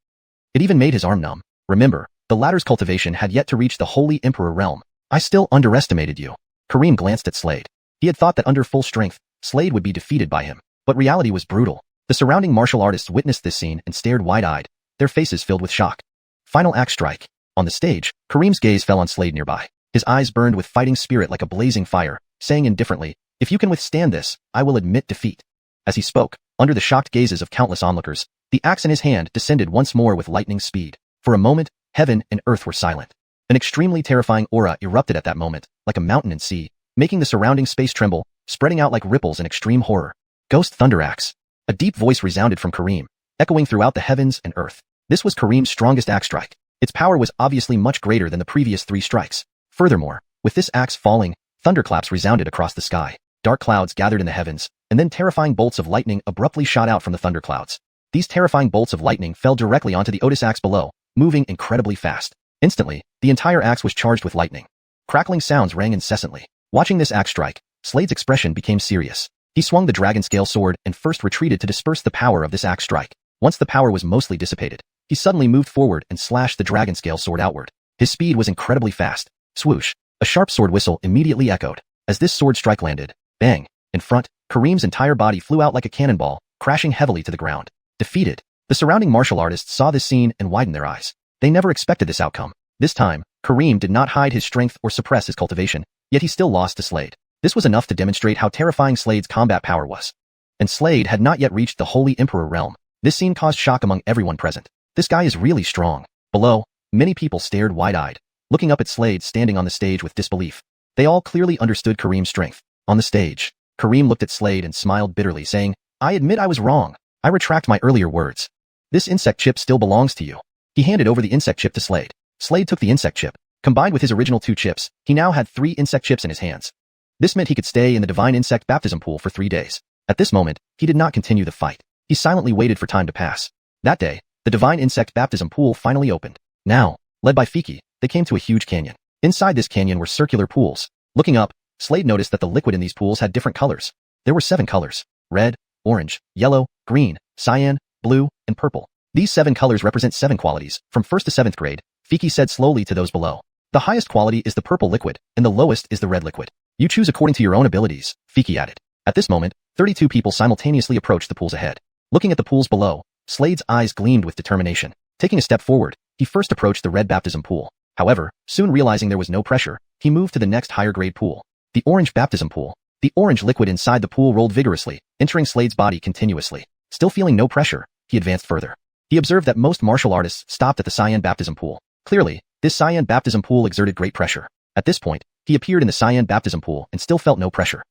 It even made his arm numb. Remember, the latter's cultivation had yet to reach the Holy Emperor realm. I still underestimated you. Kareem glanced at Slade. He had thought that under full strength, Slade would be defeated by him. But reality was brutal. The surrounding martial artists witnessed this scene and stared wide-eyed, their faces filled with shock. Final axe strike. On the stage, Kareem's gaze fell on Slade nearby. His eyes burned with fighting spirit like a blazing fire, saying indifferently, "If you can withstand this, I will admit defeat." As he spoke, under the shocked gazes of countless onlookers, the axe in his hand descended once more with lightning speed. For a moment, heaven and earth were silent. An extremely terrifying aura erupted at that moment, like a mountain and sea, making the surrounding space tremble, spreading out like ripples in extreme horror. Ghost Thunder Axe. A deep voice resounded from Kareem, echoing throughout the heavens and earth. This was Kareem's strongest axe strike. Its power was obviously much greater than the previous 3 strikes. Furthermore, with this axe falling, thunderclaps resounded across the sky. Dark clouds gathered in the heavens, and then terrifying bolts of lightning abruptly shot out from the thunderclouds. These terrifying bolts of lightning fell directly onto the Otis axe below, moving incredibly fast. Instantly, the entire axe was charged with lightning. Crackling sounds rang incessantly. Watching this axe strike, Slade's expression became serious. He swung the dragon scale sword and first retreated to disperse the power of this axe strike. Once the power was mostly dissipated, he suddenly moved forward and slashed the dragon scale sword outward. His speed was incredibly fast. Swoosh! A sharp sword whistle immediately echoed. As this sword strike landed, bang! In front, Kareem's entire body flew out like a cannonball, crashing heavily to the ground. Defeated. The surrounding martial artists saw this scene and widened their eyes. They never expected this outcome. This time, Kareem did not hide his strength or suppress his cultivation, yet he still lost to Slade. This was enough to demonstrate how terrifying Slade's combat power was. And Slade had not yet reached the Holy Emperor realm. This scene caused shock among everyone present. This guy is really strong. Below, many people stared wide-eyed, looking up at Slade standing on the stage with disbelief. They all clearly understood Kareem's strength. On the stage, Kareem looked at Slade and smiled bitterly, saying, "I admit I was wrong. I retract my earlier words. This insect chip still belongs to you." He handed over the insect chip to Slade. Slade took the insect chip. Combined with his original 2 chips, he now had 3 insect chips in his hands. This meant he could stay in the divine insect baptism pool for 3 days. At this moment, he did not continue the fight. He silently waited for time to pass. That day, the divine insect baptism pool finally opened. Now, led by Fiki, they came to a huge canyon. Inside this canyon were circular pools. Looking up, Slade noticed that the liquid in these pools had different colors. There were 7 colors: red, orange, yellow, green, cyan, blue, and purple. These 7 colors represent 7 qualities, from 1st to 7th grade, Fiki said slowly to those below. The highest quality is the purple liquid, and the lowest is the red liquid. You choose according to your own abilities, Fiki added. At this moment, 32 people simultaneously approached the pools ahead. Looking at the pools below, Slade's eyes gleamed with determination. Taking a step forward, he first approached the red baptism pool. However, soon realizing there was no pressure, he moved to the next higher grade pool, the orange baptism pool. The orange liquid inside the pool rolled vigorously, entering Slade's body continuously. Still feeling no pressure, he advanced further. He observed that most martial artists stopped at the cyan baptism pool. Clearly, this cyan baptism pool exerted great pressure. At this point, he appeared in the cyan baptism pool and still felt no pressure.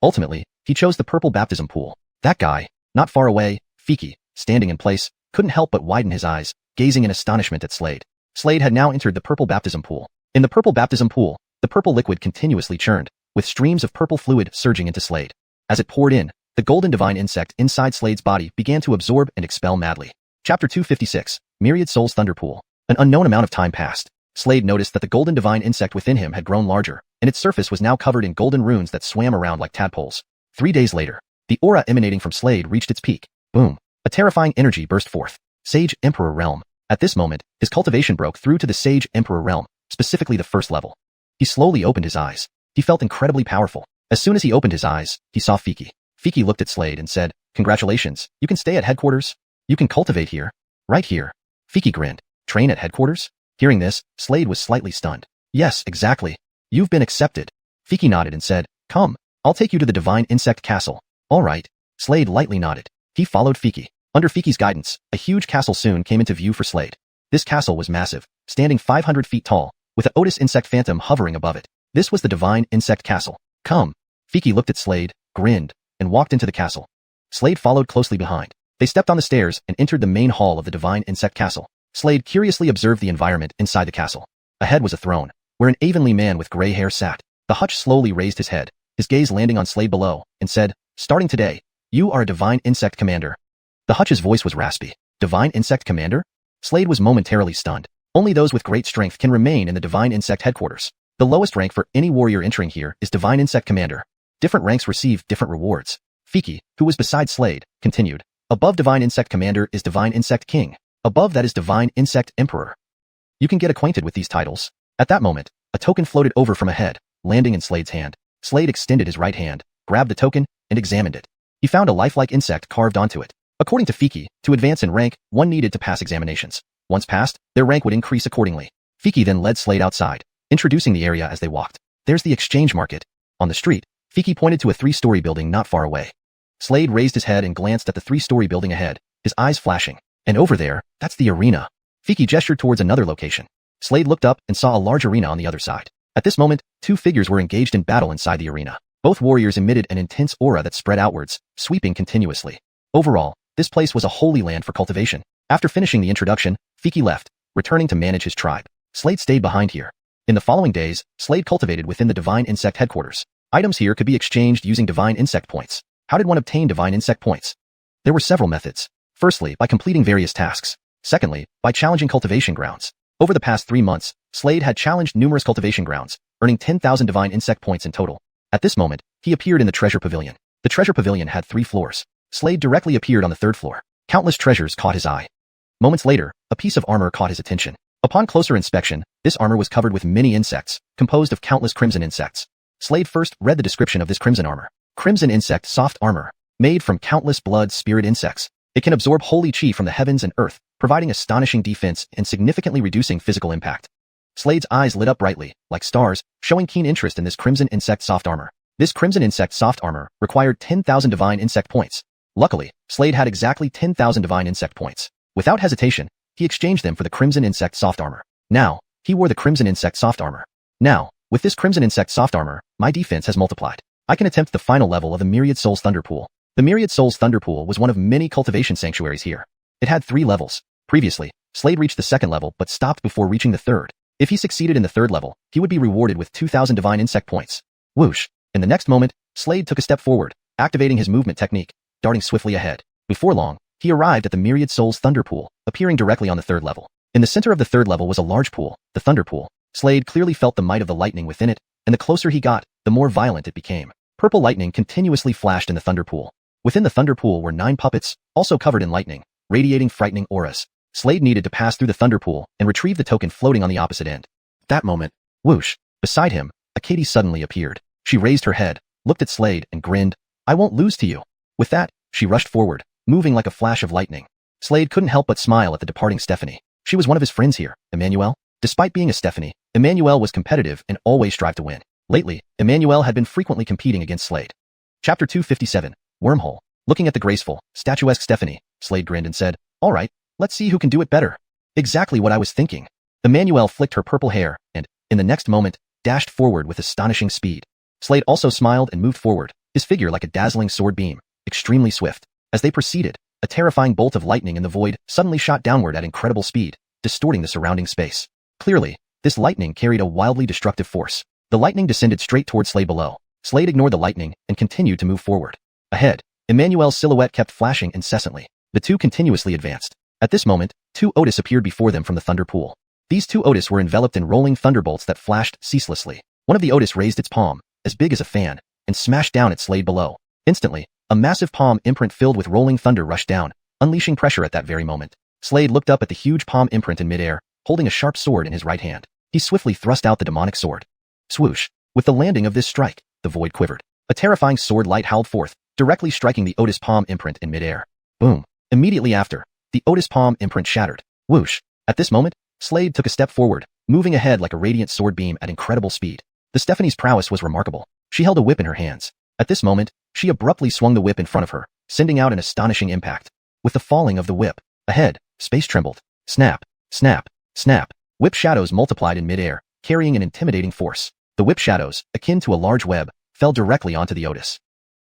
Ultimately, he chose the purple baptism pool. That guy, not far away, Fiki, standing in place, couldn't help but widen his eyes, gazing in astonishment at Slade. Slade had now entered the purple baptism pool. In the purple baptism pool, the purple liquid continuously churned, with streams of purple fluid surging into Slade. As it poured in, the golden divine insect inside Slade's body began to absorb and expel madly. Chapter 256, Myriad Souls Thunder Pool. An unknown amount of time passed. Slade noticed that the golden divine insect within him had grown larger, and its surface was now covered in golden runes that swam around like tadpoles. 3 days later, the aura emanating from Slade reached its peak. Boom! A terrifying energy burst forth. Sage Emperor Realm. At this moment, his cultivation broke through to the Sage Emperor Realm, specifically the first level. He slowly opened his eyes. He felt incredibly powerful. As soon as he opened his eyes, he saw Fiki. Fiki looked at Slade and said, "Congratulations, you can stay at headquarters. You can cultivate here. Right here." Fiki grinned. "Train at headquarters?" Hearing this, Slade was slightly stunned. "Yes, exactly. You've been accepted." Fiki nodded and said, "Come, I'll take you to the Divine Insect Castle." "All right." Slade lightly nodded. He followed Fiki. Under Fiki's guidance, a huge castle soon came into view for Slade. This castle was massive, standing 500 feet tall, with a Otis insect phantom hovering above it. This was the Divine Insect Castle. "Come." Fiki looked at Slade, grinned, and walked into the castle. Slade followed closely behind. They stepped on the stairs and entered the main hall of the Divine Insect Castle. Slade curiously observed the environment inside the castle. Ahead was a throne, where an Avonlea man with gray hair sat. The Hutch slowly raised his head, his gaze landing on Slade below, and said, "Starting today, you are a Divine Insect Commander." The Hutch's voice was raspy. "Divine Insect Commander?" Slade was momentarily stunned. Only those with great strength can remain in the Divine Insect headquarters. The lowest rank for any warrior entering here is Divine Insect Commander. Different ranks receive different rewards. Fiki, who was beside Slade, continued. Above Divine Insect Commander is Divine Insect King. Above that is Divine Insect Emperor. You can get acquainted with these titles. At that moment, a token floated over from ahead, landing in Slade's hand. Slade extended his right hand, grabbed the token, and examined it. He found a lifelike insect carved onto it. According to Fiki, to advance in rank, one needed to pass examinations. Once passed, their rank would increase accordingly. Fiki then led Slade outside, introducing the area as they walked. "There's the exchange market." On the street, Fiki pointed to a 3-story building not far away. Slade raised his head and glanced at the 3-story building ahead, his eyes flashing. "And over there, that's the arena." Fiki gestured towards another location. Slade looked up and saw a large arena on the other side. At this moment, 2 figures were engaged in battle inside the arena. Both warriors emitted an intense aura that spread outwards, sweeping continuously. Overall, this place was a holy land for cultivation. After finishing the introduction, Fiki left, returning to manage his tribe. Slade stayed behind here. In the following days, Slade cultivated within the Divine Insect headquarters. Items here could be exchanged using Divine Insect points. How did one obtain Divine Insect points? There were several methods. Firstly, by completing various tasks. Secondly, by challenging cultivation grounds. Over the past 3 months, Slade had challenged numerous cultivation grounds, earning 10,000 Divine Insect points in total. At this moment, he appeared in the Treasure Pavilion. The Treasure Pavilion had 3 floors. Slade directly appeared on the 3rd floor. Countless treasures caught his eye. Moments later, a piece of armor caught his attention. Upon closer inspection, this armor was covered with many insects, composed of countless crimson insects. Slade first read the description of this crimson armor. Crimson insect soft armor, made from countless blood spirit insects. It can absorb holy chi from the heavens and earth, providing astonishing defense and significantly reducing physical impact. Slade's eyes lit up brightly, like stars, showing keen interest in this crimson insect soft armor. This crimson insect soft armor required 10,000 Divine Insect points. Luckily, Slade had exactly 10,000 Divine Insect points. Without hesitation, he exchanged them for the Crimson Insect Soft Armor. Now, he wore the Crimson Insect Soft Armor. "Now, with this Crimson Insect Soft Armor, my defense has multiplied. I can attempt the final level of the Myriad Souls Thunder Pool." The Myriad Souls Thunder Pool was one of many cultivation sanctuaries here. It had 3 levels. Previously, Slade reached the 2nd level but stopped before reaching the 3rd. If he succeeded in the 3rd level, he would be rewarded with 2,000 Divine Insect points. Whoosh! In the next moment, Slade took a step forward, activating his movement technique, darting swiftly ahead. Before long, he arrived at the Myriad Souls Thunder Pool, appearing directly on the 3rd level. In the center of the 3rd level was a large pool, the Thunder Pool. Slade clearly felt the might of the lightning within it, and the closer he got, the more violent it became. Purple lightning continuously flashed in the Thunder Pool. Within the Thunder Pool were 9 puppets, also covered in lightning, radiating frightening auras. Slade needed to pass through the Thunder Pool and retrieve the token floating on the opposite end. At that moment, whoosh! Beside him, a Katie suddenly appeared. She raised her head, looked at Slade, and grinned. "I won't lose to you." With that, she rushed forward, moving like a flash of lightning. Slade couldn't help but smile at the departing Stephanie. She was one of his friends here, Emmanuel. Despite being a Stephanie, Emmanuel was competitive and always strived to win. Lately, Emmanuel had been frequently competing against Slade. Chapter 257, Wormhole. Looking at the graceful, statuesque Stephanie, Slade grinned and said, "All right, let's see who can do it better." Exactly what I was thinking. Emmanuel flicked her purple hair and, in the next moment, dashed forward with astonishing speed. Slade also smiled and moved forward, his figure like a dazzling sword beam, extremely swift. As they proceeded, a terrifying bolt of lightning in the void suddenly shot downward at incredible speed, distorting the surrounding space. Clearly, this lightning carried a wildly destructive force. The lightning descended straight toward Slade below. Slade ignored the lightning and continued to move forward. Ahead, Emmanuel's silhouette kept flashing incessantly. The two continuously advanced. At this moment, two Otis appeared before them from the thunder pool. These two Otis were enveloped in rolling thunderbolts that flashed ceaselessly. One of the Otis raised its palm, as big as a fan, and smashed down at Slade below. Instantly, a massive palm imprint filled with rolling thunder rushed down, unleashing pressure at that very moment. Slade looked up at the huge palm imprint in midair, holding a sharp sword in his right hand. He swiftly thrust out the demonic sword. Swoosh! With the landing of this strike, the void quivered. A terrifying sword light howled forth, directly striking the Otis palm imprint in midair. Boom! Immediately after, the Otis palm imprint shattered. Whoosh! At this moment, Slade took a step forward, moving ahead like a radiant sword beam at incredible speed. The Stephanie's prowess was remarkable. She held a whip in her hands. At this moment, she abruptly swung the whip in front of her, sending out an astonishing impact. With the falling of the whip, ahead, space trembled. Snap! Snap! Snap! Whip shadows multiplied in midair, carrying an intimidating force. The whip shadows, akin to a large web, fell directly onto the Otis.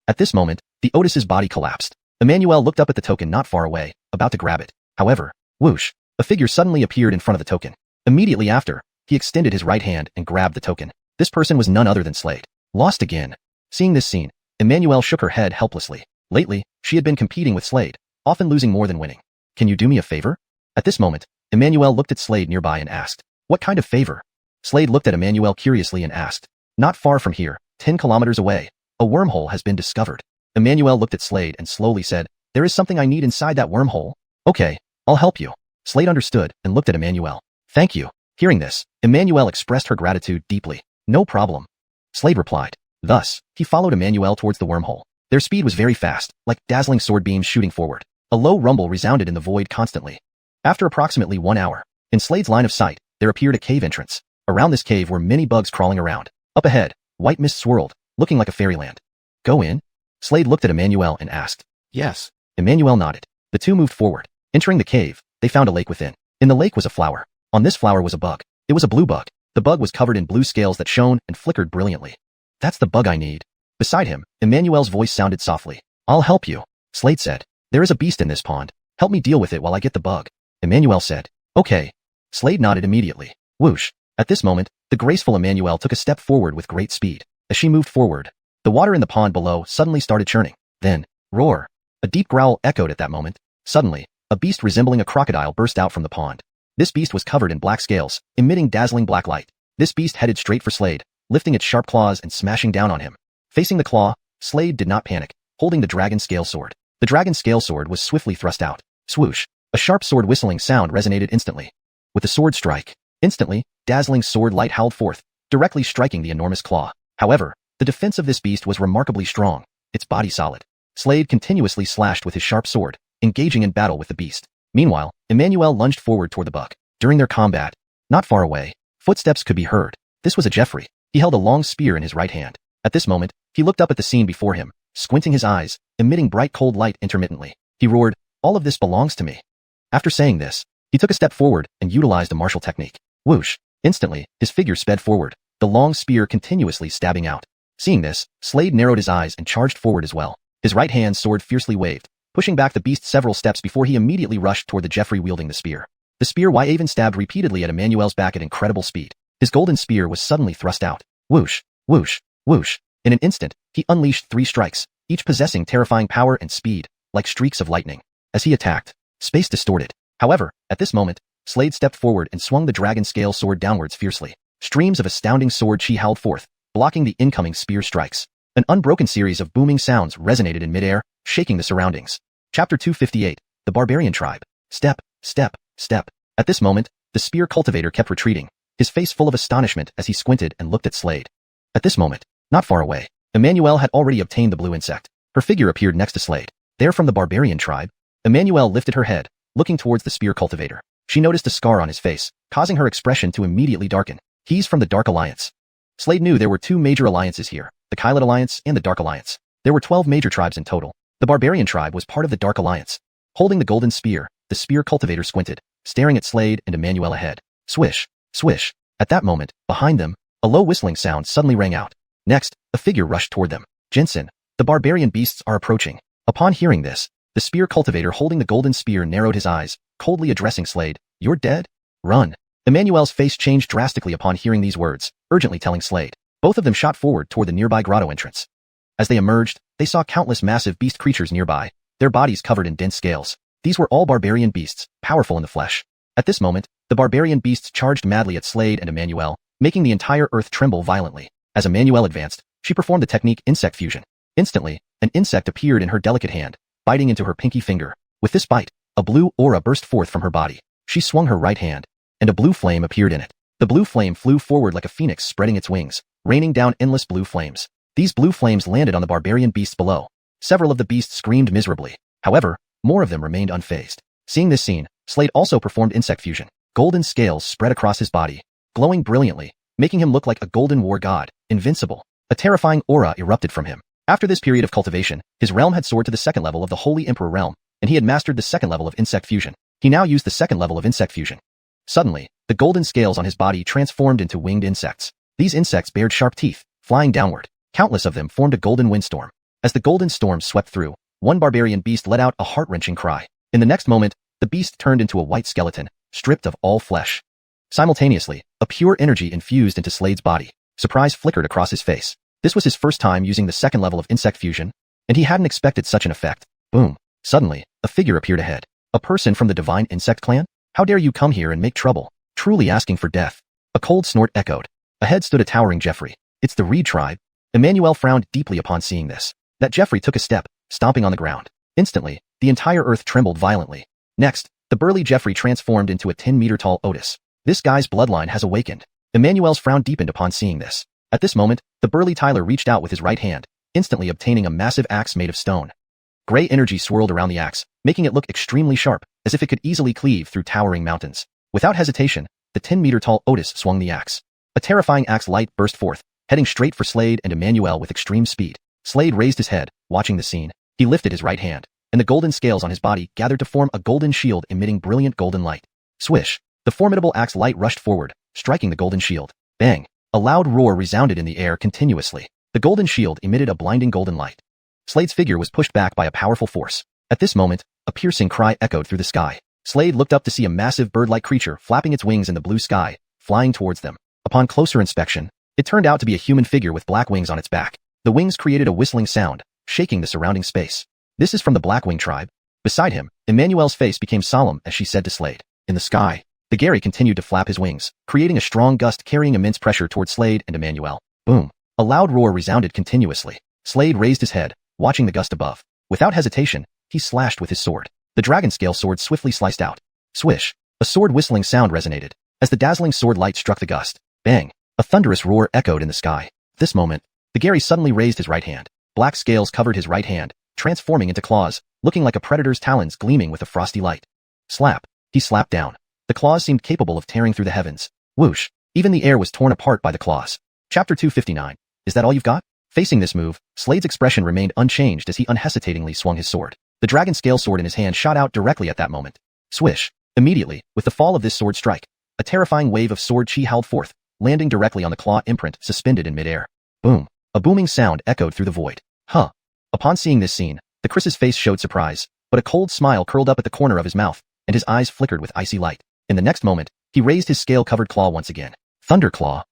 At this moment, the Otis's body collapsed. Emmanuel looked up at the token not far away, about to grab it. However, whoosh! A figure suddenly appeared in front of the token. Immediately after, he extended his right hand and grabbed the token. This person was none other than Slade. Lost again. Seeing this scene, Emmanuel shook her head helplessly. Lately, she had been competing with Slade, often losing more than winning. "Can you do me a favor?" At this moment, Emmanuel looked at Slade nearby and asked, "What kind of favor?" Slade looked at Emmanuel curiously and asked, "Not far from here, 10 kilometers away, a wormhole has been discovered." Emmanuel looked at Slade and slowly said, "There is something I need inside that wormhole." "Okay, I'll help you." Slade understood and looked at Emmanuel. "Thank you." Hearing this, Emmanuel expressed her gratitude deeply. "No problem," Slade replied. Thus, he followed Emmanuel towards the wormhole. Their speed was very fast, like dazzling sword beams shooting forward. A low rumble resounded in the void constantly. After approximately 1 hour, in Slade's line of sight, there appeared a cave entrance. Around this cave were many bugs crawling around. Up ahead, white mist swirled, looking like a fairyland. "Go in?" Slade looked at Emmanuel and asked. "Yes." Emmanuel nodded. The two moved forward. Entering the cave, they found a lake within. In the lake was a flower. On this flower was a bug. It was a blue bug. The bug was covered in blue scales that shone and flickered brilliantly. "That's the bug I need." Beside him, Emmanuel's voice sounded softly. "I'll help you," Slade said. "There is a beast in this pond. Help me deal with it while I get the bug." Emmanuel said, "Okay." Slade nodded immediately. Whoosh! At this moment, the graceful Emmanuel took a step forward with great speed. As she moved forward, the water in the pond below suddenly started churning. Then, roar! A deep growl echoed at that moment. Suddenly, a beast resembling a crocodile burst out from the pond. This beast was covered in black scales, emitting dazzling black light. This beast headed straight for Slade, lifting its sharp claws and smashing down on him. Facing the claw, Slade did not panic, holding the dragon scale sword. The dragon scale sword was swiftly thrust out. Swoosh! A sharp sword whistling sound resonated instantly. With the sword strike, instantly, dazzling sword light howled forth, directly striking the enormous claw. However, the defense of this beast was remarkably strong, its body solid. Slade continuously slashed with his sharp sword, engaging in battle with the beast. Meanwhile, Emmanuel lunged forward toward the bug. During their combat, not far away, footsteps could be heard. This was a Jeffrey. He held a long spear in his right hand. At this moment, he looked up at the scene before him, squinting his eyes, emitting bright cold light intermittently. He roared, "All of this belongs to me." After saying this, he took a step forward and utilized a martial technique. Whoosh! Instantly, his figure sped forward, the long spear continuously stabbing out. Seeing this, Slade narrowed his eyes and charged forward as well. His right hand sword fiercely waved, pushing back the beast several steps before he immediately rushed toward the Jeffrey wielding the spear. The spear even stabbed repeatedly at Emmanuel's back at incredible speed. His golden spear was suddenly thrust out. Whoosh! Whoosh! Whoosh! In an instant, he unleashed 3 strikes, each possessing terrifying power and speed, like streaks of lightning. As he attacked, space distorted. However, at this moment, Slade stepped forward and swung the dragon scale sword downwards fiercely. Streams of astounding sword chi howled forth, blocking the incoming spear strikes. An unbroken series of booming sounds resonated in midair, shaking the surroundings. Chapter 258, The Barbarian Tribe. Step, step, step. At this moment, the spear cultivator kept retreating, his face full of astonishment as he squinted and looked at Slade. At this moment, not far away, Emmanuel had already obtained the blue insect. Her figure appeared next to Slade. "They're from the Barbarian Tribe." Emmanuel lifted her head, looking towards the spear cultivator. She noticed a scar on his face, causing her expression to immediately darken. He's from the Dark Alliance. Slade knew there were two major alliances here, the Kylite Alliance and the Dark Alliance. There were 12 major tribes in total. The Barbarian tribe was part of the Dark Alliance. Holding the golden spear, the spear cultivator squinted, staring at Slade and Emmanuel ahead. Swish, swish. At that moment, behind them, a low whistling sound suddenly rang out. Next, a figure rushed toward them. Jensen, the barbarian beasts are approaching. Upon hearing this, the spear cultivator holding the golden spear narrowed his eyes, coldly addressing Slade. You're dead? Run. Emmanuel's face changed drastically upon hearing these words, urgently telling Slade. Both of them shot forward toward the nearby grotto entrance. As they emerged, they saw countless massive beast creatures nearby, their bodies covered in dense scales. These were all barbarian beasts, powerful in the flesh. At this moment, the barbarian beasts charged madly at Slade and Emmanuel, making the entire earth tremble violently. As Emmanuel advanced, she performed the technique insect fusion. Instantly, an insect appeared in her delicate hand, biting into her pinky finger. With this bite, a blue aura burst forth from her body. She swung her right hand, and a blue flame appeared in it. The blue flame flew forward like a phoenix spreading its wings, raining down endless blue flames. These blue flames landed on the barbarian beasts below. Several of the beasts screamed miserably. However, more of them remained unfazed. Seeing this scene, Slade also performed insect fusion. Golden scales spread across his body, glowing brilliantly, making him look like a golden war god, invincible. A terrifying aura erupted from him. After this period of cultivation, his realm had soared to the second level of the Holy Emperor realm, and he had mastered the second level of insect fusion. He now used the second level of insect fusion. Suddenly, the golden scales on his body transformed into winged insects. These insects bared sharp teeth, flying downward. Countless of them formed a golden windstorm. As the golden storm swept through, one barbarian beast let out a heart-wrenching cry. In the next moment, the beast turned into a white skeleton, stripped of all flesh. Simultaneously, a pure energy infused into Slade's body. Surprise flickered across his face. This was his first time using the second level of insect fusion, and he hadn't expected such an effect. Boom. Suddenly, a figure appeared ahead. A person from the Divine Insect Clan? How dare you come here and make trouble? Truly asking for death. A cold snort echoed. Ahead stood a towering Jeffrey. It's the Reed tribe. Emmanuel frowned deeply upon seeing this. That Jeffrey took a step, stomping on the ground. Instantly, the entire earth trembled violently. Next, the burly Jeffrey transformed into a 10-meter-tall Otis. This guy's bloodline has awakened. Emmanuel's frown deepened upon seeing this. At this moment, the burly Tyler reached out with his right hand, instantly obtaining a massive axe made of stone. Gray energy swirled around the axe, making it look extremely sharp, as if it could easily cleave through towering mountains. Without hesitation, the 10-meter-tall Otis swung the axe. A terrifying axe light burst forth, heading straight for Slade and Emmanuel with extreme speed. Slade raised his head, watching the scene. He lifted his right hand, and the golden scales on his body gathered to form a golden shield emitting brilliant golden light. Swish! The formidable axe light rushed forward, striking the golden shield. Bang! A loud roar resounded in the air continuously. The golden shield emitted a blinding golden light. Slade's figure was pushed back by a powerful force. At this moment, a piercing cry echoed through the sky. Slade looked up to see a massive bird-like creature flapping its wings in the blue sky, flying towards them. Upon closer inspection, it turned out to be a human figure with black wings on its back. The wings created a whistling sound, shaking the surrounding space. This is from the Blackwing tribe. Beside him, Emmanuel's face became solemn as she said to Slade. In the sky, the Gary continued to flap his wings, creating a strong gust carrying immense pressure toward Slade and Emmanuel. Boom! A loud roar resounded continuously. Slade raised his head, watching the gust above. Without hesitation, he slashed with his sword. The dragon scale sword swiftly sliced out. Swish! A sword whistling sound resonated. As the dazzling sword light struck the gust, bang! A thunderous roar echoed in the sky. At this moment, the Gary suddenly raised his right hand. Black scales covered his right hand, transforming into claws, looking like a predator's talons gleaming with a frosty light. Slap! He slapped down. The claws seemed capable of tearing through the heavens. Whoosh! Even the air was torn apart by the claws. Chapter 259. Is that all you've got? Facing this move, Slade's expression remained unchanged as he unhesitatingly swung his sword. The dragon scale sword in his hand shot out directly at that moment. Swish! Immediately, with the fall of this sword strike, a terrifying wave of sword chi howled forth, landing directly on the claw imprint suspended in midair. Boom! A booming sound echoed through the void. Huh! Upon seeing this scene, the Chris's face showed surprise, but a cold smile curled up at the corner of his mouth, and his eyes flickered with icy light. In the next moment, he raised his scale-covered claw once again. Thunderclaw!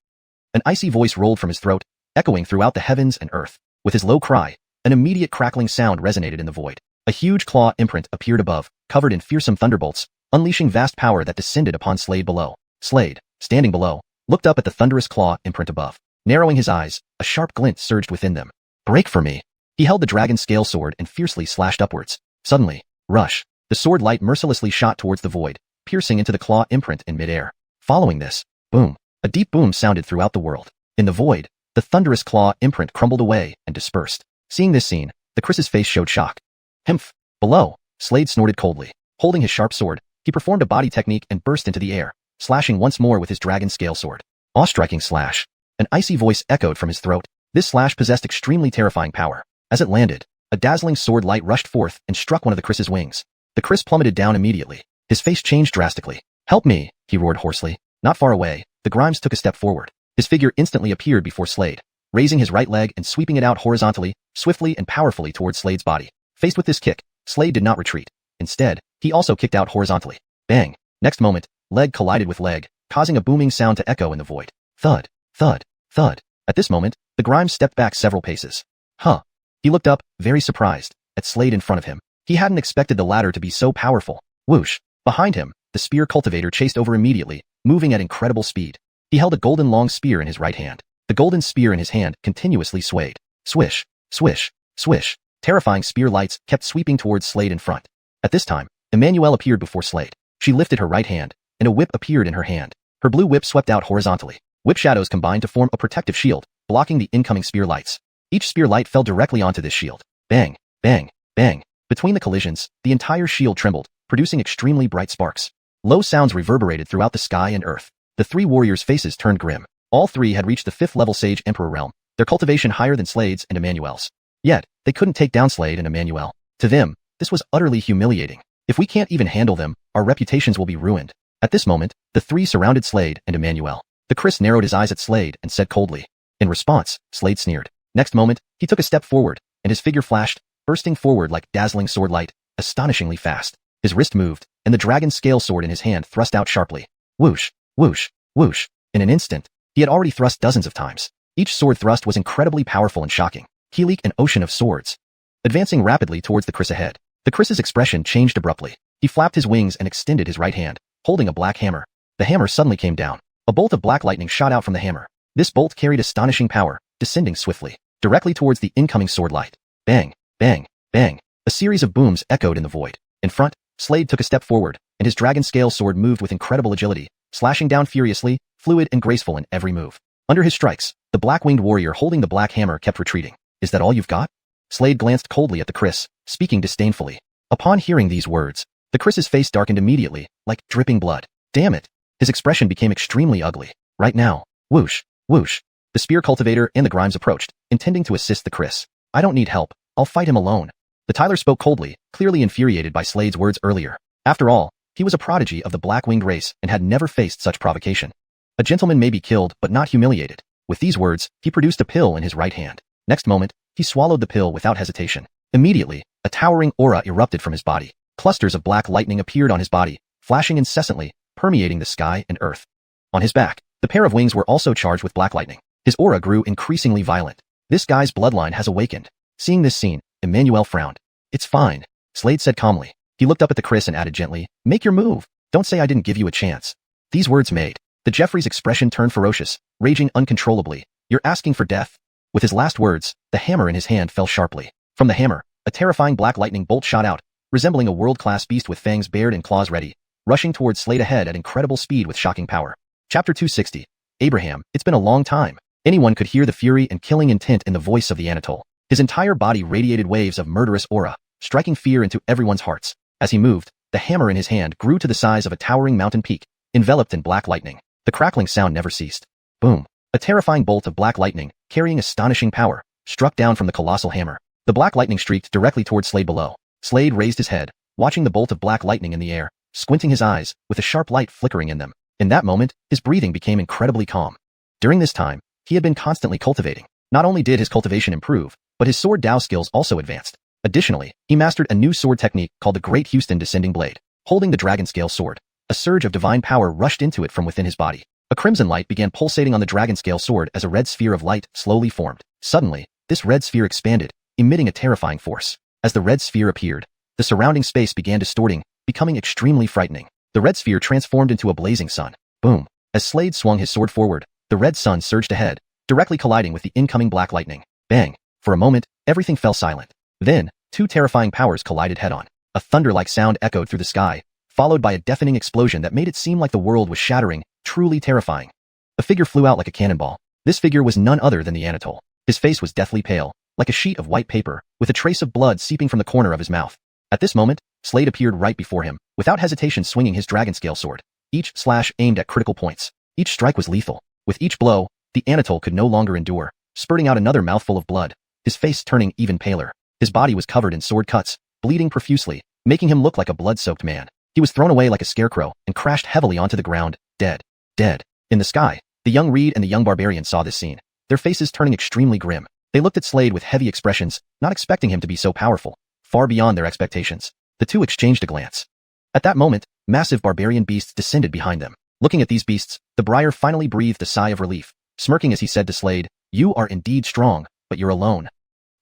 An icy voice rolled from his throat, echoing throughout the heavens and earth. With his low cry, an immediate crackling sound resonated in the void. A huge claw imprint appeared above, covered in fearsome thunderbolts, unleashing vast power that descended upon Slade below. Slade, standing below, looked up at the thunderous claw imprint above. Narrowing his eyes, a sharp glint surged within them. Break for me! He held the dragon scale sword and fiercely slashed upwards. Suddenly, rush! The sword light mercilessly shot towards the void, piercing into the claw imprint in midair. Following this, boom! A deep boom sounded throughout the world. In the void, the thunderous claw imprint crumbled away and dispersed. Seeing this scene, the Chris's face showed shock. Hmph! Below, Slade snorted coldly. Holding his sharp sword, he performed a body technique and burst into the air, slashing once more with his dragon scale sword. Awe-striking slash. An icy voice echoed from his throat. This slash possessed extremely terrifying power. As it landed, a dazzling sword light rushed forth and struck one of the Chris's wings. The Chris plummeted down immediately. His face changed drastically. "Help me," he roared hoarsely. Not far away, the Grimes took a step forward. His figure instantly appeared before Slade, raising his right leg and sweeping it out horizontally, swiftly and powerfully towards Slade's body. Faced with this kick, Slade did not retreat. Instead, he also kicked out horizontally. Bang! Next moment, leg collided with leg, causing a booming sound to echo in the void. Thud, thud, thud. At this moment, the Grimes stepped back several paces. Huh. He looked up, very surprised, at Slade in front of him. He hadn't expected the latter to be so powerful. Whoosh. Behind him, the spear cultivator chased over immediately, moving at incredible speed. He held a golden long spear in his right hand. The golden spear in his hand continuously swayed. Swish, swish, swish. Terrifying spear lights kept sweeping towards Slade in front. At this time, Emmanuelle appeared before Slade. She lifted her right hand, and a whip appeared in her hand. Her blue whip swept out horizontally. Whip shadows combined to form a protective shield, blocking the incoming spear lights. Each spear light fell directly onto this shield. Bang, bang, bang. Between the collisions, the entire shield trembled, producing extremely bright sparks. Low sounds reverberated throughout the sky and earth. The three warriors' faces turned grim. All three had reached the 5th level Sage Emperor realm, their cultivation higher than Slade's and Emmanuelle's. Yet, they couldn't take down Slade and Emmanuelle. To them, this was utterly humiliating. If we can't even handle them, our reputations will be ruined. At this moment, the three surrounded Slade and Emmanuelle. The Chris narrowed his eyes at Slade and said coldly. In response, Slade sneered. Next moment, he took a step forward, and his figure flashed, bursting forward like dazzling sword light, astonishingly fast. His wrist moved, and the dragon scale sword in his hand thrust out sharply. Whoosh, whoosh, whoosh. In an instant, he had already thrust dozens of times. Each sword thrust was incredibly powerful and shocking. He leaked an ocean of swords. Advancing rapidly towards the Chris ahead. The Chris's expression changed abruptly. He flapped his wings and extended his right hand, holding a black hammer. The hammer suddenly came down. A bolt of black lightning shot out from the hammer. This bolt carried astonishing power, descending swiftly, directly towards the incoming sword light. Bang, bang, bang. A series of booms echoed in the void. In front, Slade took a step forward, and his dragon scale sword moved with incredible agility, slashing down furiously, fluid and graceful in every move. Under his strikes, the black-winged warrior holding the black hammer kept retreating. Is that all you've got? Slade glanced coldly at the Chris, speaking disdainfully. Upon hearing these words, the Chris's face darkened immediately, like dripping blood. Damn it. His expression became extremely ugly. Right now. Whoosh, whoosh. The spear cultivator and the Grimes approached, intending to assist the Chris. I don't need help. I'll fight him alone. The Tyler spoke coldly, clearly infuriated by Slade's words earlier. After all, he was a prodigy of the black-winged race and had never faced such provocation. A gentleman may be killed but not humiliated. With these words, he produced a pill in his right hand. Next moment, he swallowed the pill without hesitation. Immediately, a towering aura erupted from his body. Clusters of black lightning appeared on his body, flashing incessantly, permeating the sky and earth. On his back, the pair of wings were also charged with black lightning. His aura grew increasingly violent. This guy's bloodline has awakened. Seeing this scene, Emmanuelle frowned. It's fine, Slade said calmly. He looked up at the Chris and added gently, make your move. Don't say I didn't give you a chance. These words made the Jeffrey's expression turn ferocious, raging uncontrollably. You're asking for death? With his last words, the hammer in his hand fell sharply. From the hammer, a terrifying black lightning bolt shot out, resembling a world-class beast with fangs bared and claws ready, rushing towards Slade ahead at incredible speed with shocking power. Chapter 260. Abraham, it's been a long time. Anyone could hear the fury and killing intent in the voice of the Anatole. His entire body radiated waves of murderous aura, striking fear into everyone's hearts. As he moved, the hammer in his hand grew to the size of a towering mountain peak, enveloped in black lightning. The crackling sound never ceased. Boom. A terrifying bolt of black lightning, carrying astonishing power, struck down from the colossal hammer. The black lightning streaked directly towards Slade below. Slade raised his head, watching the bolt of black lightning in the air, squinting his eyes, with a sharp light flickering in them. In that moment, his breathing became incredibly calm. During this time, he had been constantly cultivating. Not only did his cultivation improve, but his sword Dao skills also advanced. Additionally, he mastered a new sword technique called the Great Xiuxian Descending Blade. Holding the dragon scale sword, a surge of divine power rushed into it from within his body. A crimson light began pulsating on the dragon scale sword as a red sphere of light slowly formed. Suddenly, this red sphere expanded, emitting a terrifying force. As the red sphere appeared, the surrounding space began distorting, becoming extremely frightening. The red sphere transformed into a blazing sun. Boom. As Slade swung his sword forward, the red sun surged ahead, directly colliding with the incoming black lightning. Bang. For a moment, everything fell silent. Then, two terrifying powers collided head-on. A thunder-like sound echoed through the sky, followed by a deafening explosion that made it seem like the world was shattering, truly terrifying. A figure flew out like a cannonball. This figure was none other than the Anatole. His face was deathly pale, like a sheet of white paper, with a trace of blood seeping from the corner of his mouth. At this moment, Slade appeared right before him, without hesitation swinging his dragon scale sword. Each slash aimed at critical points. Each strike was lethal. With each blow, the Anatole could no longer endure, spurting out another mouthful of blood, his face turning even paler. His body was covered in sword cuts, bleeding profusely, making him look like a blood-soaked man. He was thrown away like a scarecrow and crashed heavily onto the ground, dead. Dead. In the sky, the young Reed and the young barbarian saw this scene, their faces turning extremely grim. They looked at Slade with heavy expressions, not expecting him to be so powerful, far beyond their expectations. The two exchanged a glance. At that moment, massive barbarian beasts descended behind them. Looking at these beasts, the Briar finally breathed a sigh of relief, smirking as he said to Slade, "You are indeed strong, but you're alone.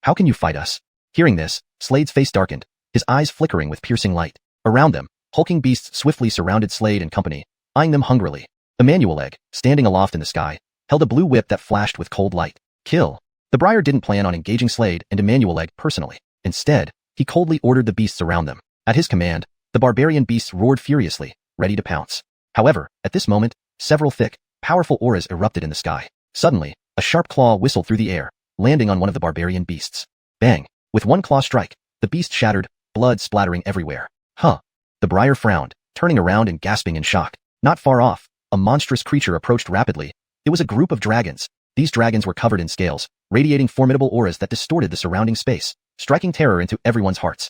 How can you fight us?" Hearing this, Slade's face darkened, his eyes flickering with piercing light. Around them, hulking beasts swiftly surrounded Slade and company, eyeing them hungrily. Emmanuel, standing aloft in the sky, held a blue whip that flashed with cold light. Kill. The Briar didn't plan on engaging Slade and Emmanuel personally. Instead, he coldly ordered the beasts around them. At his command, the barbarian beasts roared furiously, ready to pounce. However, at this moment, several thick, powerful auras erupted in the sky. Suddenly, a sharp claw whistled through the air, landing on one of the barbarian beasts. Bang! With one claw strike, the beast shattered, blood splattering everywhere. Huh. The Briar frowned, turning around and gasping in shock. Not far off, a monstrous creature approached rapidly. It was a group of dragons. These dragons were covered in scales, radiating formidable auras that distorted the surrounding space, striking terror into everyone's hearts.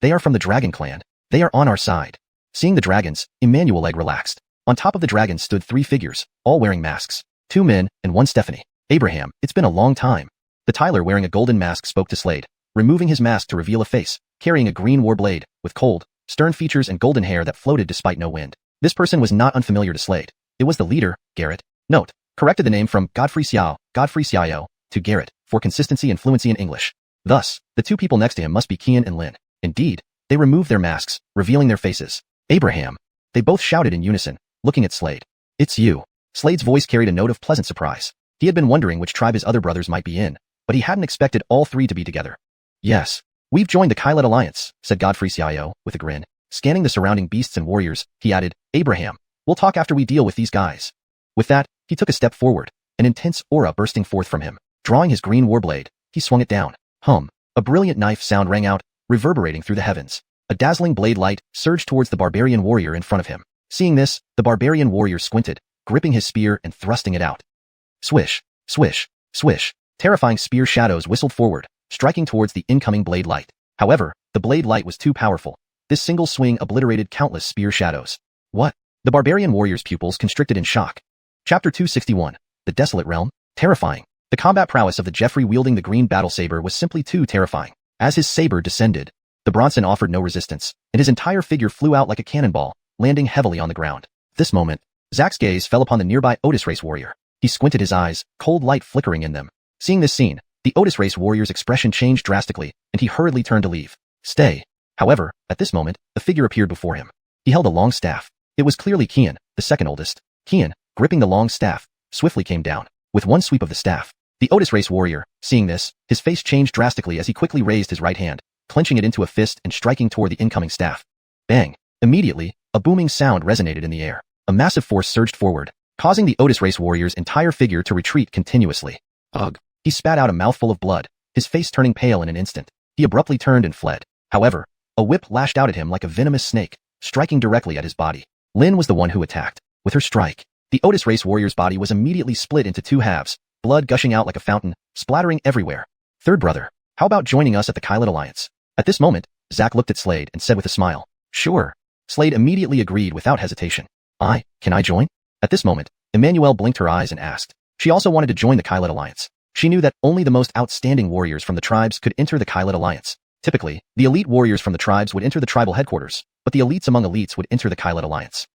They are from the Dragon Clan. They are on our side. Seeing the dragons, Emmanuel relaxed. On top of the dragons stood three figures, all wearing masks. 2 men and 1 Stephanie. Abraham, it's been a long time. The Tyler wearing a golden mask spoke to Slade, removing his mask to reveal a face, carrying a green war blade, with cold, stern features and golden hair that floated despite no wind. This person was not unfamiliar to Slade. It was the leader, Garrett. Note, corrected the name from Godfrey Xiao, to Garrett, for consistency and fluency in English. Thus, the two people next to him must be Kian and Lin. Indeed, they removed their masks, revealing their faces. Abraham. They both shouted in unison, looking at Slade. It's you. Slade's voice carried a note of pleasant surprise. He had been wondering which tribe his other brothers might be in, but he hadn't expected all three to be together. Yes. We've joined the Kailet Alliance, said Godfrey Xiao, with a grin. Scanning the surrounding beasts and warriors, he added, Abraham, we'll talk after we deal with these guys. With that, he took a step forward, an intense aura bursting forth from him. Drawing his green warblade, he swung it down. Hum. A brilliant knife sound rang out, reverberating through the heavens. A dazzling blade light surged towards the barbarian warrior in front of him. Seeing this, the barbarian warrior squinted, gripping his spear and thrusting it out. Swish, swish, swish. Terrifying spear shadows whistled forward, striking towards the incoming blade light. However, the blade light was too powerful. This single swing obliterated countless spear shadows. What? The barbarian warrior's pupils constricted in shock. Chapter 261. The Desolate Realm. Terrifying. The combat prowess of the Jeffrey wielding the green battle saber was simply too terrifying. As his saber descended, the Bronson offered no resistance, and his entire figure flew out like a cannonball, landing heavily on the ground. At this moment, Zach's gaze fell upon the nearby Otis race warrior. He squinted his eyes, cold light flickering in them. Seeing this scene, the Otis race warrior's expression changed drastically, and he hurriedly turned to leave. Stay. However, at this moment, a figure appeared before him. He held a long staff. It was clearly Kian, the second oldest. Kian, gripping the long staff, swiftly came down. With one sweep of the staff, the Otis race warrior, seeing this, his face changed drastically as he quickly raised his right hand, clenching it into a fist and striking toward the incoming staff. Bang! Immediately, a booming sound resonated in the air. A massive force surged forward, causing the Otis race warrior's entire figure to retreat continuously. Ugh! He spat out a mouthful of blood, his face turning pale in an instant. He abruptly turned and fled. However, a whip lashed out at him like a venomous snake, striking directly at his body. Lin was the one who attacked. With her strike, the Otis race warrior's body was immediately split into two halves, blood gushing out like a fountain, splattering everywhere. Third brother, how about joining us at the Kailet Alliance? At this moment, Zach looked at Slade and said with a smile, Sure. Slade immediately agreed without hesitation. Can I join? At this moment, Emmanuel blinked her eyes and asked. She also wanted to join the Kailet Alliance. She knew that only the most outstanding warriors from the tribes could enter the Kailet Alliance. Typically, the elite warriors from the tribes would enter the tribal headquarters, but the elites among elites would enter the Kailet Alliance.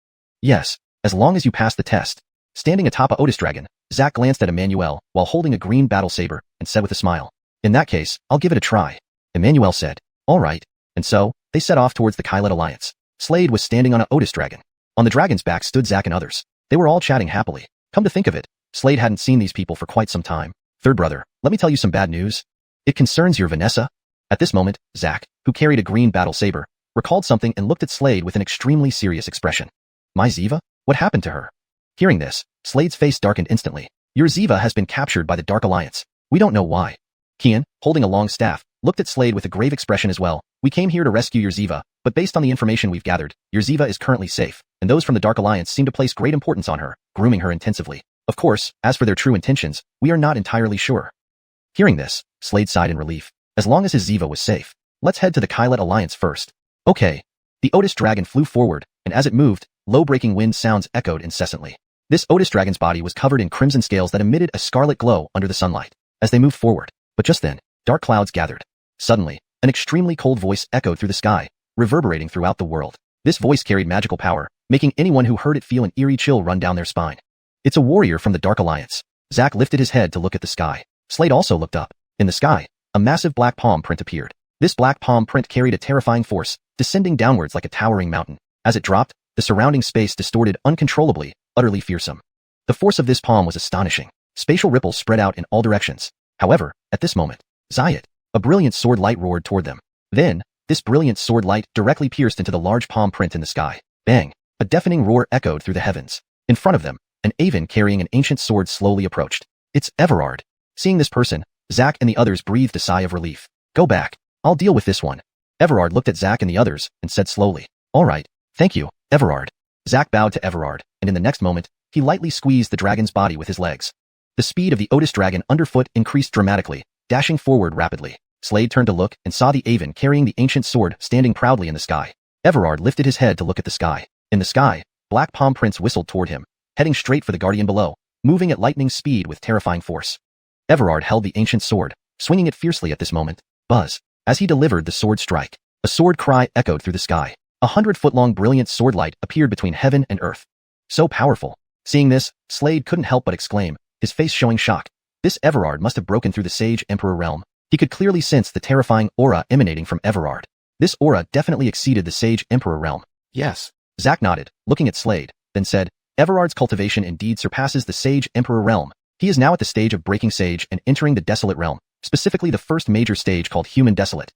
Yes, as long as you pass the test. Standing atop a Otis dragon, Zach glanced at Emmanuel while holding a green battle saber and said with a smile, In that case, I'll give it a try. Emmanuel said, All right. And so, they set off towards the Kailet Alliance. Slade was standing on a Otis dragon. On the dragon's back stood Zach and others. They were all chatting happily. Come to think of it, Slade hadn't seen these people for quite some time. Third brother, let me tell you some bad news. It concerns your Vanessa. At this moment, Zach, who carried a green battle saber, recalled something and looked at Slade with an extremely serious expression. My Ziva? What happened to her? Hearing this, Slade's face darkened instantly. Your Ziva has been captured by the Dark Alliance. We don't know why. Kian, holding a long staff, looked at Slade with a grave expression as well. We came here to rescue your Ziva, But based on the information we've gathered, your Ziva is currently safe, and those from the Dark Alliance seem to place great importance on her, grooming her intensively. Of course, as for their true intentions, we are not entirely sure. Hearing this, Slade sighed in relief. As long as his Ziva was safe. Let's head to the Kylet Alliance first. Okay. The Otis dragon flew forward, and as it moved, low-breaking wind sounds echoed incessantly. This Otis dragon's body was covered in crimson scales that emitted a scarlet glow under the sunlight as they moved forward. But just then, dark clouds gathered. Suddenly, an extremely cold voice echoed through the sky, reverberating throughout the world. This voice carried magical power, making anyone who heard it feel an eerie chill run down their spine. It's a warrior from the Dark Alliance. Zack lifted his head to look at the sky. Slade also looked up. In the sky, a massive black palm print appeared. This black palm print carried a terrifying force, descending downwards like a towering mountain. As it dropped, the surrounding space distorted uncontrollably, utterly fearsome. The force of this palm was astonishing. Spatial ripples spread out in all directions. However, at this moment, Zayat, a brilliant sword light roared toward them. Then, this brilliant sword light directly pierced into the large palm print in the sky. Bang! A deafening roar echoed through the heavens. In front of them, an Aven carrying an ancient sword slowly approached. It's Everard. Seeing this person, Zack and the others breathed a sigh of relief. Go back. I'll deal with this one. Everard looked at Zack and the others and said slowly, all right, thank you, Everard. Zack bowed to Everard, and in the next moment, he lightly squeezed the dragon's body with his legs. The speed of the Otis dragon underfoot increased dramatically, dashing forward rapidly. Slade turned to look and saw the Aven carrying the ancient sword standing proudly in the sky. Everard lifted his head to look at the sky. In the sky, black palm prints whistled toward him, heading straight for the guardian below, moving at lightning speed with terrifying force. Everard held the ancient sword, swinging it fiercely at this moment. Buzz. As he delivered the sword strike, a sword cry echoed through the sky. 100-foot-long brilliant sword light appeared between heaven and earth. So powerful. Seeing this, Slade couldn't help but exclaim, his face showing shock. This Everard must have broken through the Sage Emperor realm. He could clearly sense the terrifying aura emanating from Everard. This aura definitely exceeded the Sage Emperor realm. Yes. Zack nodded, looking at Slade, then said, Everard's cultivation indeed surpasses the Sage Emperor realm. He is now at the stage of breaking Sage and entering the Desolate realm, specifically the first major stage called Human Desolate.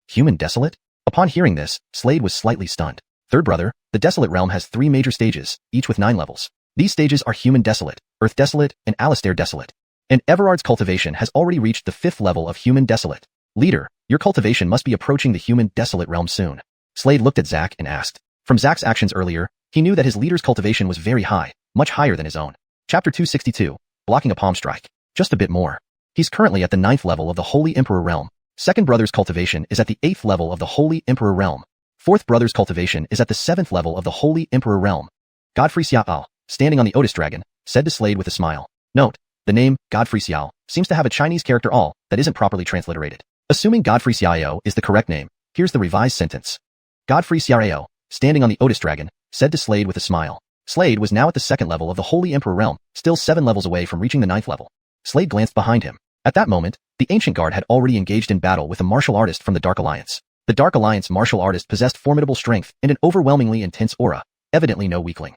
Human Desolate? Upon hearing this, Slade was slightly stunned. Third brother, the Desolate realm has 3 major stages, each with 9 levels. These stages are Human Desolate, Earth Desolate, and Alistair Desolate. And Everard's cultivation has already reached the 5th level of Human Desolate. Leader, your cultivation must be approaching the Human Desolate realm soon. Slade looked at Zack and asked. From Zack's actions earlier, he knew that his leader's cultivation was very high, much higher than his own. Chapter 262, Blocking a Palm Strike. Just a bit more. He's currently at the 9th level of the Holy Emperor realm. Second brother's cultivation is at the 8th level of the Holy Emperor realm. Fourth brother's cultivation is at the 7th level of the Holy Emperor realm. Godfrey Xiao, standing on the Otis dragon, said to Slade with a smile. Note, the name, Godfrey Xiao, seems to have a Chinese character all that isn't properly transliterated. Assuming Godfrey Xiao is the correct name, here's the revised sentence. Godfrey Xiao, standing on the Otis dragon, said to Slade with a smile. Slade was now at the 2nd level of the Holy Emperor realm, still 7 levels away from reaching the 9th level. Slade glanced behind him. At that moment, the Ancient Guard had already engaged in battle with a martial artist from the Dark Alliance. The Dark Alliance martial artist possessed formidable strength and an overwhelmingly intense aura, evidently no weakling.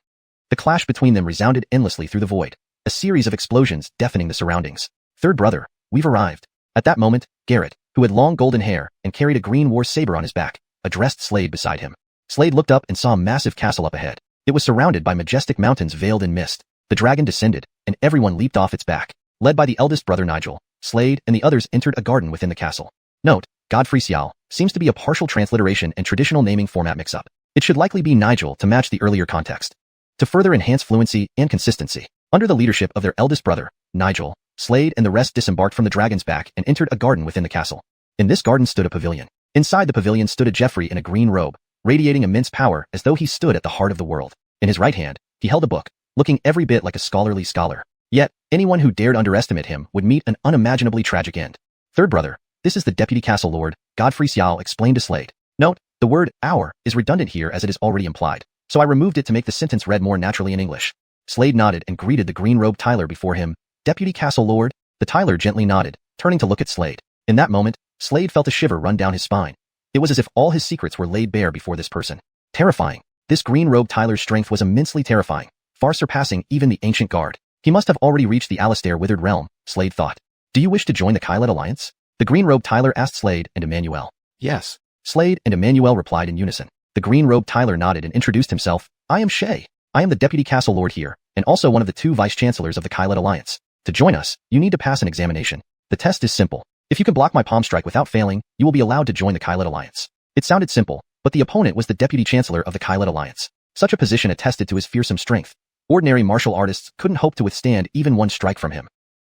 The clash between them resounded endlessly through the void, a series of explosions deafening the surroundings. Third brother, we've arrived. At that moment, Garrett, who had long golden hair and carried a green war saber on his back, addressed Slade beside him. Slade looked up and saw a massive castle up ahead. It was surrounded by majestic mountains veiled in mist. The dragon descended, and everyone leaped off its back. Led by the eldest brother Nigel, Slade and the others entered a garden within the castle. Note, Godfrey Xiao seems to be a partial transliteration and traditional naming format mix-up. It should likely be Nigel to match the earlier context. To further enhance fluency and consistency, under the leadership of their eldest brother, Nigel, Slade and the rest disembarked from the dragon's back and entered a garden within the castle. In this garden stood a pavilion. Inside the pavilion stood a Jeffrey in a green robe, radiating immense power as though he stood at the heart of the world. In his right hand, he held a book, looking every bit like a scholarly scholar. Yet, anyone who dared underestimate him would meet an unimaginably tragic end. Third brother, this is the Deputy Castle Lord, Godfrey Xiao explained to Slade. Note, the word our is redundant here as it is already implied, so I removed it to make the sentence read more naturally in English. Slade nodded and greeted the green-robed Tyler before him. Deputy Castle Lord? The Tyler gently nodded, turning to look at Slade. In that moment, Slade felt a shiver run down his spine. It was as if all his secrets were laid bare before this person. Terrifying. This green-robed Tyler's strength was immensely terrifying, far surpassing even the Ancient Guard. He must have already reached the Alistair Withered Realm, Slade thought. Do you wish to join the Kylet Alliance? The green-robed Tyler asked Slade and Emmanuel. Yes. Slade and Emmanuel replied in unison. The green-robed Tyler nodded and introduced himself. I am Shay. I am the Deputy Castle Lord here, and also one of the 2 Vice-Chancellors of the Kylet Alliance. To join us, you need to pass an examination. The test is simple. If you can block my palm strike without failing, you will be allowed to join the Kylet Alliance. It sounded simple, But the opponent was the Deputy Chancellor of the Kailet Alliance. Such a position attested to his fearsome strength. Ordinary martial artists couldn't hope to withstand even one strike from him.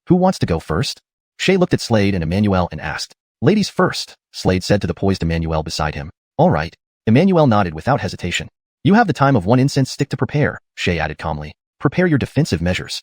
Who wants to go first? Shay looked at Slade and Emmanuel and asked. Ladies first, Slade said to the poised Emmanuel beside him. All right. Emmanuel nodded without hesitation. You have the time of one incense stick to prepare, Shay added calmly. Prepare your defensive measures.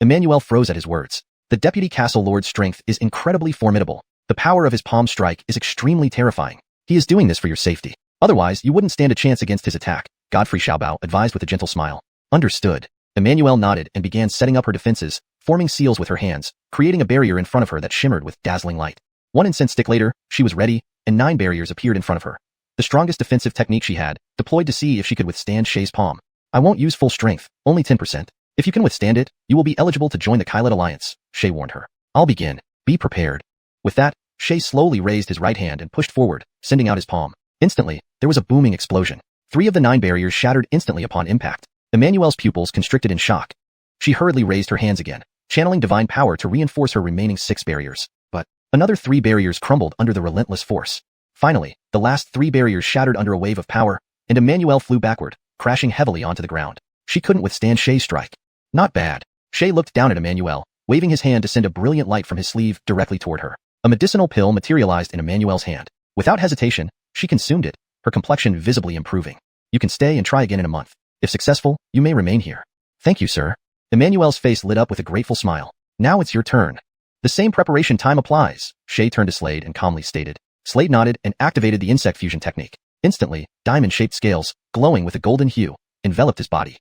Emmanuel froze at his words. The Deputy Castle Lord's strength is incredibly formidable. The power of his palm strike is extremely terrifying. He is doing this for your safety. Otherwise, you wouldn't stand a chance against his attack, Godfrey Xiaobao advised with a gentle smile. Understood. Emmanuel nodded and began setting up her defenses, forming seals with her hands, creating a barrier in front of her that shimmered with dazzling light. One incense stick later, she was ready, and 9 barriers appeared in front of her. The strongest defensive technique she had, deployed to see if she could withstand Shay's palm. I won't use full strength, only 10%. If you can withstand it, you will be eligible to join the Kailet Alliance, Shay warned her. I'll begin. Be prepared. With that, Shay slowly raised his right hand and pushed forward, sending out his palm. Instantly, there was a booming explosion. 3 of the 9 barriers shattered instantly upon impact. Emmanuel's pupils constricted in shock. She hurriedly raised her hands again, channeling divine power to reinforce her remaining 6 barriers. But another 3 barriers crumbled under the relentless force. Finally, the last 3 barriers shattered under a wave of power, and Emmanuel flew backward, crashing heavily onto the ground. She couldn't withstand Shay's strike. Not bad. Shay looked down at Emmanuel, waving his hand to send a brilliant light from his sleeve directly toward her. A medicinal pill materialized in Emmanuel's hand. Without hesitation, she consumed it, her complexion visibly improving. You can stay and try again in a month. If successful, you may remain here. Thank you, sir. Emmanuel's face lit up with a grateful smile. Now it's your turn. The same preparation time applies, Shay turned to Slade and calmly stated. Slade nodded and activated the insect fusion technique. Instantly, diamond-shaped scales, glowing with a golden hue, enveloped his body.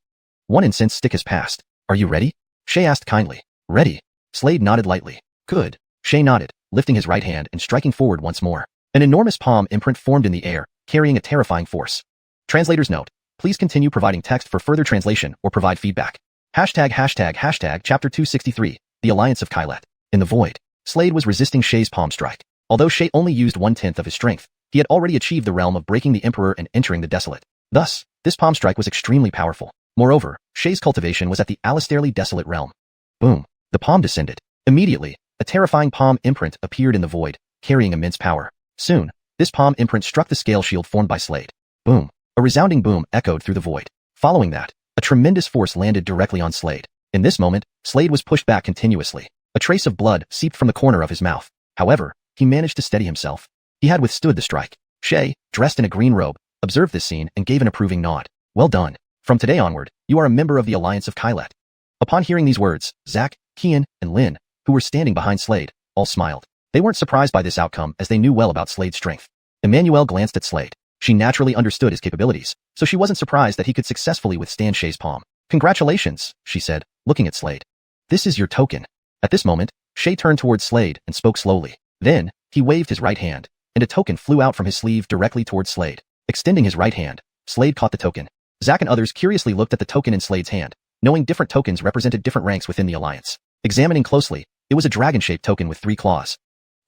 1 incense stick has passed. Are you ready? Shay asked kindly. Ready. Slade nodded lightly. Good. Shay nodded, lifting his right hand and striking forward once more. An enormous palm imprint formed in the air, carrying a terrifying force. Translator's note. Please continue providing text for further translation or provide feedback. Chapter 263, The Alliance of Kailet. In the void, Slade was resisting Shay's palm strike. Although Shay only used 1/10 of his strength, he had already achieved the realm of breaking the Emperor and entering the Desolate. Thus, this palm strike was extremely powerful. Moreover, Shay's cultivation was at the alistairly desolate realm. Boom. The palm descended. Immediately, a terrifying palm imprint appeared in the void, carrying immense power. Soon, this palm imprint struck the scale shield formed by Slade. Boom. A resounding boom echoed through the void. Following that, a tremendous force landed directly on Slade. In this moment, Slade was pushed back continuously. A trace of blood seeped from the corner of his mouth. However, he managed to steady himself. He had withstood the strike. Shay, dressed in a green robe, observed this scene and gave an approving nod. Well done. From today onward, you are a member of the Alliance of Kailet. Upon hearing these words, Zack, Xian, and Lin, who were standing behind Slade, all smiled. They weren't surprised by this outcome as they knew well about Slade's strength. Emmanuel glanced at Slade. She naturally understood his capabilities, so she wasn't surprised that he could successfully withstand Shay's palm. Congratulations, she said, looking at Slade. This is your token. At this moment, Shay turned towards Slade and spoke slowly. Then, he waved his right hand, and a token flew out from his sleeve directly towards Slade. Extending his right hand, Slade caught the token. Zack and others curiously looked at the token in Slade's hand, knowing different tokens represented different ranks within the Alliance. Examining closely, it was a dragon-shaped token with 3 claws.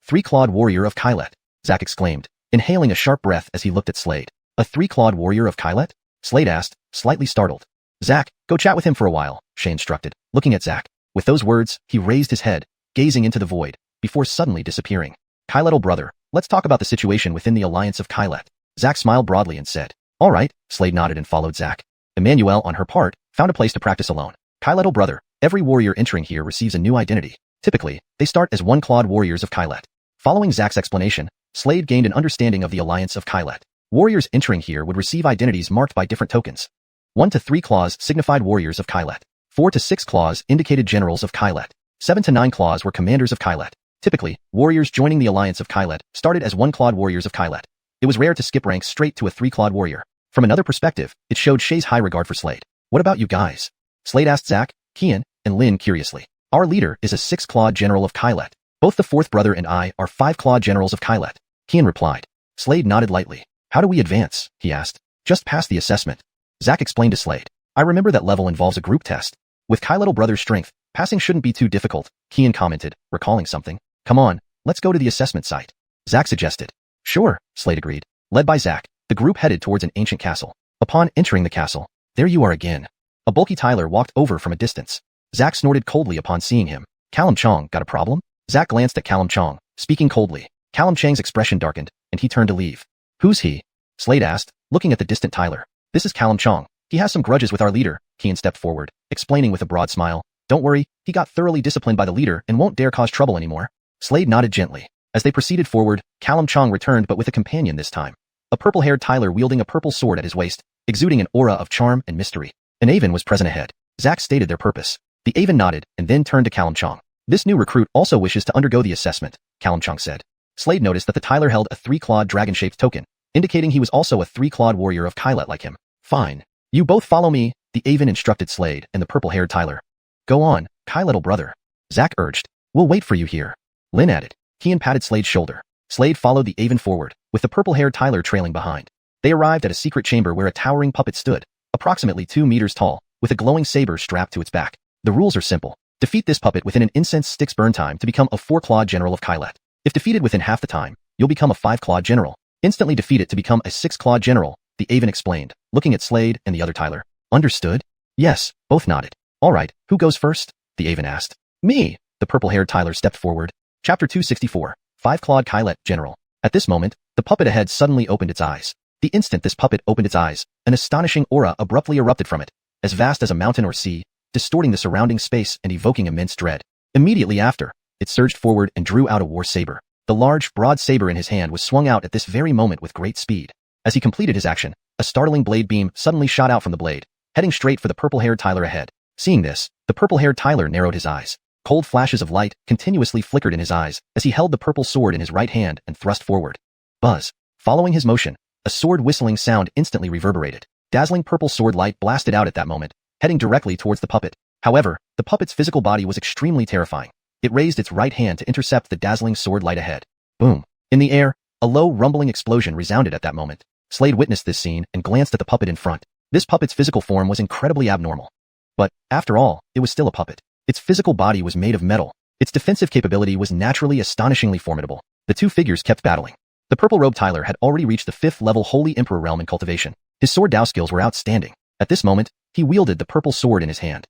3-clawed warrior of Kailet, Zack exclaimed, inhaling a sharp breath as he looked at Slade. A 3-clawed warrior of Kailet? Slade asked, slightly startled. Zack, go chat with him for a while, Shay instructed, looking at Zack. With those words, he raised his head, gazing into the void, before suddenly disappearing. Kailet'll brother, let's talk about the situation within the Alliance of Kailet. Zack smiled broadly and said, all right, Slade nodded and followed Zack. Emmanuel, on her part, found a place to practice alone. Kailet'll brother, every warrior entering here receives a new identity. Typically, they start as 1-clawed warriors of Kailet. Following Zack's explanation, Slade gained an understanding of the Alliance of Kailet. Warriors entering here would receive identities marked by different tokens. 1 to 3 claws signified warriors of Kailet. 4 to 6 claws indicated generals of Kailet. 7 to 9 claws were commanders of Kailet. Typically, warriors joining the Alliance of Kailet started as 1-clawed warriors of Kailet. It was rare to skip ranks straight to a 3-clawed warrior. From another perspective, it showed Shay's high regard for Slade. What about you guys? Slade asked Zack, Xian, and Lin curiously. Our leader is a 6-clawed general of Kailet. Both the 4th brother and I are 5-clawed generals of Kailet. Xian replied. Slade nodded lightly. How do we advance? He asked. Just pass the assessment. Zack explained to Slade. I remember that level involves a group test. With Kailet'll brother's strength, passing shouldn't be too difficult, Xian commented, recalling something. Come on, let's go to the assessment site. Zack suggested. Sure, Slade agreed. Led by Zack, the group headed towards an ancient castle. Upon entering the castle, there you are again. A bulky Tyler walked over from a distance. Zack snorted coldly upon seeing him. Callum Chong, got a problem? Zack glanced at Callum Chong, speaking coldly. Callum Chang's expression darkened, and he turned to leave. Who's he? Slade asked, looking at the distant Tyler. This is Callum Chong. He has some grudges with our leader. Kian stepped forward, explaining with a broad smile. Don't worry, he got thoroughly disciplined by the leader and won't dare cause trouble anymore. Slade nodded gently. As they proceeded forward, Callum Chong returned but with a companion this time. A purple-haired Tyler wielding a purple sword at his waist, exuding an aura of charm and mystery. An Aven was present ahead. Zack stated their purpose. The Aven nodded and then turned to Callum Chong. This new recruit also wishes to undergo the assessment, Callum Chong said. Slade noticed that the Tyler held a 3-clawed dragon-shaped token, indicating he was also a 3-clawed warrior of Kylet like him. Fine. You both follow me, the Aven instructed Slade and the purple-haired Tyler. Go on, Kylet'll brother. Zack urged. We'll wait for you here. Lin added. Kian patted Slade's shoulder. Slade followed the Aven forward, with the purple-haired Tyler trailing behind. They arrived at a secret chamber where a towering puppet stood, approximately 2 meters tall, with a glowing saber strapped to its back. The rules are simple. Defeat this puppet within an incense stick's burn time to become a 4-clawed general of Kylet. If defeated within half the time, you'll become a 5-clawed general. Instantly defeat it to become a 6-clawed general, the Aven explained, looking at Slade and the other Tyler. Understood? Yes, both nodded. All right, who goes first? The Aven asked. Me, the purple-haired Tyler stepped forward. Chapter 264, 5-clawed Kylet General. At this moment, the puppet ahead suddenly opened its eyes. The instant this puppet opened its eyes, an astonishing aura abruptly erupted from it, as vast as a mountain or sea, distorting the surrounding space and evoking immense dread. Immediately after, it surged forward and drew out a war saber. The large, broad saber in his hand was swung out at this very moment with great speed. As he completed his action, a startling blade beam suddenly shot out from the blade, heading straight for the purple-haired Tyler ahead. Seeing this, the purple-haired Tyler narrowed his eyes. Cold flashes of light continuously flickered in his eyes as he held the purple sword in his right hand and thrust forward. Buzz. Following his motion, a sword whistling sound instantly reverberated. Dazzling purple sword light blasted out at that moment, heading directly towards the puppet. However, the puppet's physical body was extremely terrifying. It raised its right hand to intercept the dazzling sword light ahead. Boom. In the air, a low rumbling explosion resounded at that moment. Slade witnessed this scene and glanced at the puppet in front. This puppet's physical form was incredibly abnormal. But, after all, it was still a puppet. Its physical body was made of metal. Its defensive capability was naturally astonishingly formidable. The two figures kept battling. The purple-robed Tyler had already reached the 5th-level Holy Emperor realm in cultivation. His sword Dao skills were outstanding. At this moment, he wielded the purple sword in his hand.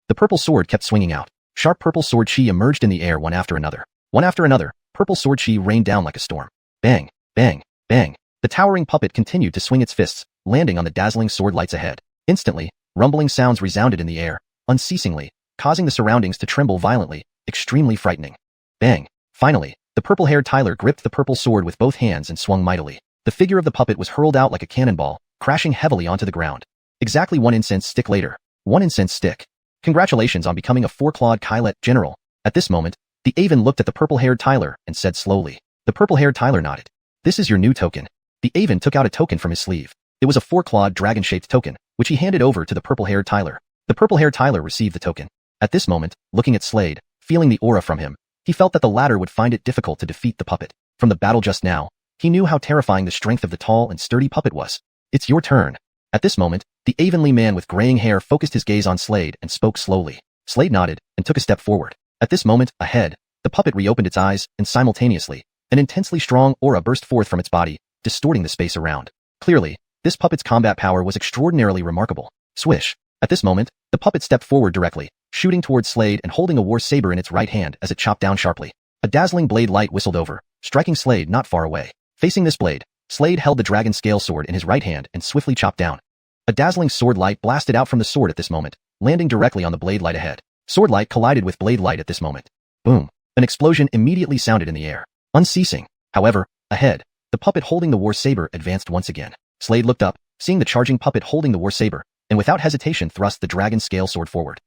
The purple sword kept swinging out. Sharp purple sword chi emerged in the air one after another. One after another, purple sword chi rained down like a storm. Bang, bang, bang. The towering puppet continued to swing its fists, landing on the dazzling sword lights ahead. Instantly, rumbling sounds resounded in the air, unceasingly, causing the surroundings to tremble violently, extremely frightening. Bang. Finally, the purple-haired Tyler gripped the purple sword with both hands and swung mightily. The figure of the puppet was hurled out like a cannonball, crashing heavily onto the ground. Exactly 1 incense stick later. 1 incense stick. Congratulations on becoming a 4-clawed Kylet General. At this moment, the Aven looked at the purple-haired Tyler and said slowly. The purple-haired Tyler nodded. This is your new token. The Aven took out a token from his sleeve. It was a 4-clawed dragon-shaped token, which he handed over to the purple-haired Tyler. The purple-haired Tyler received the token. At this moment, looking at Slade, feeling the aura from him, he felt that the latter would find it difficult to defeat the puppet. From the battle just now, he knew how terrifying the strength of the tall and sturdy puppet was. It's your turn. At this moment, the Avenly man with graying hair focused his gaze on Slade and spoke slowly. Slade nodded and took a step forward. At this moment, ahead, the puppet reopened its eyes and simultaneously, an intensely strong aura burst forth from its body, distorting the space around. Clearly, this puppet's combat power was extraordinarily remarkable. Swish. At this moment, the puppet stepped forward directly, shooting towards Slade and holding a war saber in its right hand as it chopped down sharply. A dazzling blade light whistled over, striking Slade not far away. Facing this blade, Slade held the dragon scale sword in his right hand and swiftly chopped down. A dazzling sword light blasted out from the sword at this moment, landing directly on the blade light ahead. Sword light collided with blade light at this moment. Boom. An explosion immediately sounded in the air, unceasing. However, ahead, the puppet holding the war saber advanced once again. Slade looked up, seeing the charging puppet holding the war saber, and without hesitation thrust the dragon scale sword forward.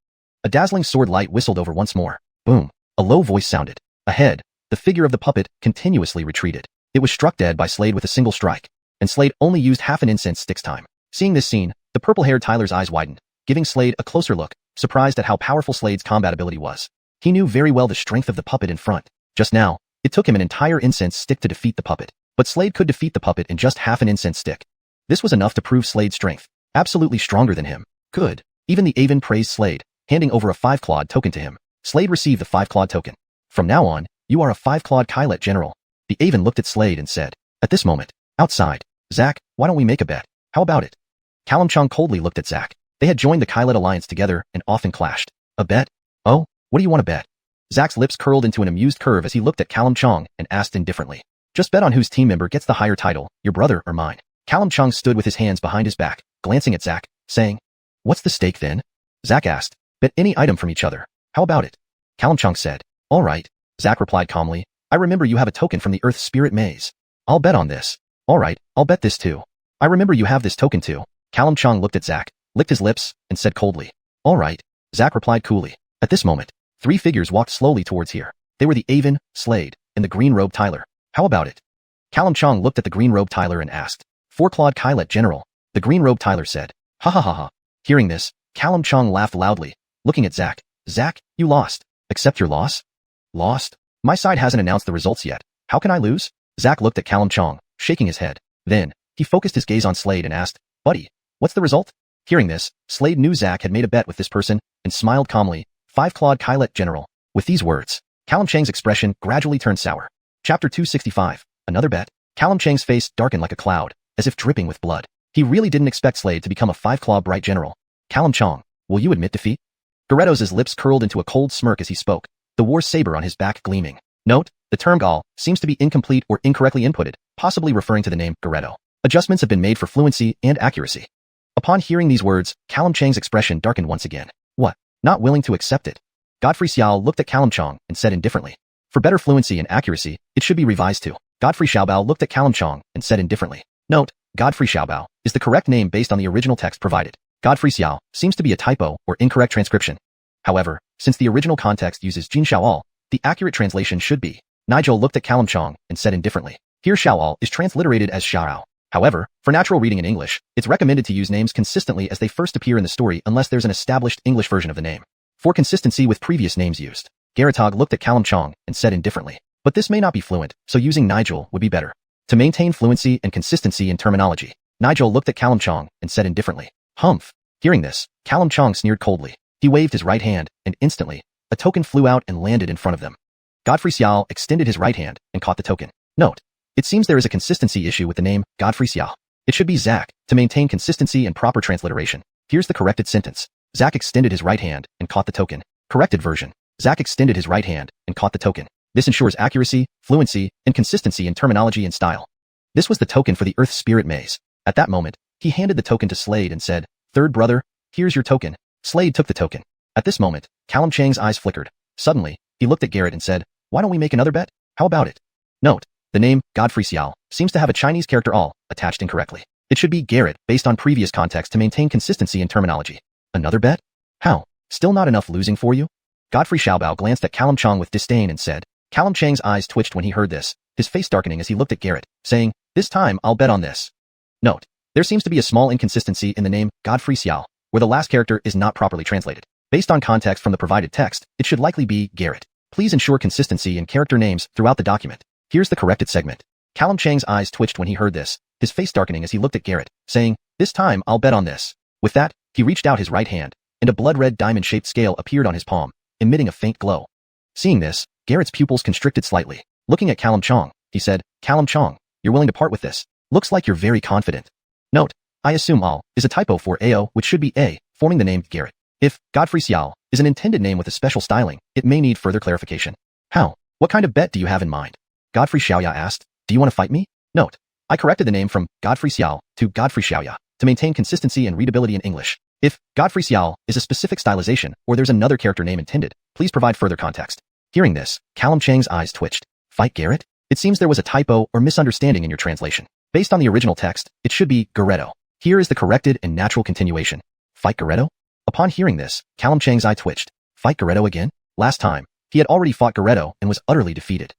A dazzling sword light whistled over once more. Boom. A low voice sounded. Ahead, the figure of the puppet continuously retreated. It was struck dead by Slade with a single strike, and Slade only used half an incense stick's time. Seeing this scene, the purple-haired Tyler's eyes widened, giving Slade a closer look, surprised at how powerful Slade's combat ability was. He knew very well the strength of the puppet in front. Just now, it took him an entire incense stick to defeat the puppet, but Slade could defeat the puppet in just half an incense stick. This was enough to prove Slade's strength. Absolutely stronger than him. Good. Even the Aven praised Slade, handing over a 5-clawed token to him. Slade received the 5-clawed token. From now on, you are a 5-clawed Kylet General. The Aven looked at Slade and said. At this moment, outside, Zack, why don't we make a bet? How about it? Callum Chong coldly looked at Zack. They had joined the Kylet Alliance together and often clashed. A bet? Oh, what do you want to bet? Zack's lips curled into an amused curve as he looked at Callum Chong and asked indifferently. Just bet on whose team member gets the higher title, your brother or mine. Callum Chung stood with his hands behind his back, glancing at Zack, saying, "What's the stake then?" Zack asked. "Bet any item from each other. How about it?" Callum Chung said. "All right." Zack replied calmly. "I remember you have a token from the Earth Spirit Maze. I'll bet on this." "All right, I'll bet this too." "I remember you have this token too." Callum Chung looked at Zack, licked his lips, and said coldly, "All right." Zack replied coolly. At this moment, 3 figures walked slowly towards here. They were the Avon, Slade, and the green-robed Tyler. "How about it?" Callum Chung looked at the green-robed Tyler and asked. "Four-clawed Kylet General." The green-robed Tyler said. "Ha ha ha ha." Hearing this, Callum Chung laughed loudly, looking at Zack. "Zack, you lost. Accept your loss?" "Lost? My side hasn't announced the results yet. How can I lose?" Zack looked at Callum Chung, shaking his head. Then, he focused his gaze on Slade and asked, "Buddy, what's the result?" Hearing this, Slade knew Zack had made a bet with this person, and smiled calmly. "5-clawed Kylet General." With these words, Callum Chang's expression gradually turned sour. Chapter 265. Another bet. Callum Chang's face darkened like a cloud, as if dripping with blood. He really didn't expect Slade to become a 5-claw bright general. "Callum Chang, will you admit defeat?" Garetto's lips curled into a cold smirk as he spoke, the war saber on his back gleaming. Note, the term Gaul seems to be incomplete or incorrectly inputted, possibly referring to the name Garetto. Adjustments have been made for fluency and accuracy. Upon hearing these words, Callum Chang's expression darkened once again. "What? Not willing to accept it?" Godfrey Xiao looked at Callum Chang and said indifferently. "For better fluency and accuracy, it should be revised to." Godfrey Xiaobao looked at Callum Chang and said indifferently. Note, Godfrey Xiaobao is the correct name based on the original text provided. Godfrey Xiao seems to be a typo or incorrect transcription. However, since the original context uses Jin Xiaoal, the accurate translation should be. Nigel looked at Callum Chang and said indifferently. Here Xiaoal is transliterated as Xiao. However, for natural reading in English, it's recommended to use names consistently as they first appear in the story unless there's an established English version of the name. For consistency with previous names used. Garatog looked at Callum Chang and said indifferently. But this may not be fluent, so using Nigel would be better. To maintain fluency and consistency in terminology. Nigel looked at Callum Chang and said indifferently. Humph. Hearing this, Callum Chang sneered coldly. He waved his right hand, and instantly, a token flew out and landed in front of them. Godfrey Xiao extended his right hand and caught the token. Note, it seems there is a consistency issue with the name Godfrey Xiao. It should be Zack, to maintain consistency and proper transliteration. Here's the corrected sentence. Zack extended his right hand and caught the token. Corrected version. Zack extended his right hand and caught the token. This ensures accuracy, fluency, and consistency in terminology and style. This was the token for the Earth Spirit Maze. At that moment, he handed the token to Slade and said, "Third brother, here's your token." Slade took the token. At this moment, Callum Chang's eyes flickered. Suddenly, he looked at Garrett and said, "Why don't we make another bet? How about it?" Note, the name Godfrey Xiao seems to have a Chinese character al attached incorrectly. It should be Garrett based on previous context to maintain consistency in terminology. Another bet? How? Still not enough losing for you? Godfrey Xiaobao glanced at Callum Chang with disdain and said. Callum Chang's eyes twitched when he heard this, his face darkening as he looked at Garrett, saying, "This time I'll bet on this." Note, there seems to be a small inconsistency in the name Godfrey Xiao, where the last character is not properly translated. Based on context from the provided text, it should likely be Garrett. Please ensure consistency in character names throughout the document. Here's the corrected segment. Callum Chang's eyes twitched when he heard this, his face darkening as he looked at Garrett, saying, "This time I'll bet on this." With that, he reached out his right hand, and a blood-red diamond-shaped scale appeared on his palm, emitting a faint glow. Seeing this, Garrett's pupils constricted slightly. Looking at Callum Chang, he said, "Callum Chang, you're willing to part with this? Looks like you're very confident." Note, I assume Al is a typo for Ao, which should be A, forming the name Garrett. If Godfrey Xiao is an intended name with a special styling, it may need further clarification. How? What kind of bet do you have in mind? Godfrey Xiaoya asked, "Do you want to fight me?" Note, I corrected the name from Godfrey Xiao to Godfrey Xiaoya to maintain consistency and readability in English. If Godfrey Xiao is a specific stylization or there's another character name intended, please provide further context. Hearing this, Callum Chang's eyes twitched. Fight Garrett? It seems there was a typo or misunderstanding in your translation. Based on the original text, it should be Garetto. Here is the corrected and natural continuation. Fight Garetto? Upon hearing this, Callum Chang's eye twitched. Fight Garetto again? Last time, he had already fought Garetto and was utterly defeated.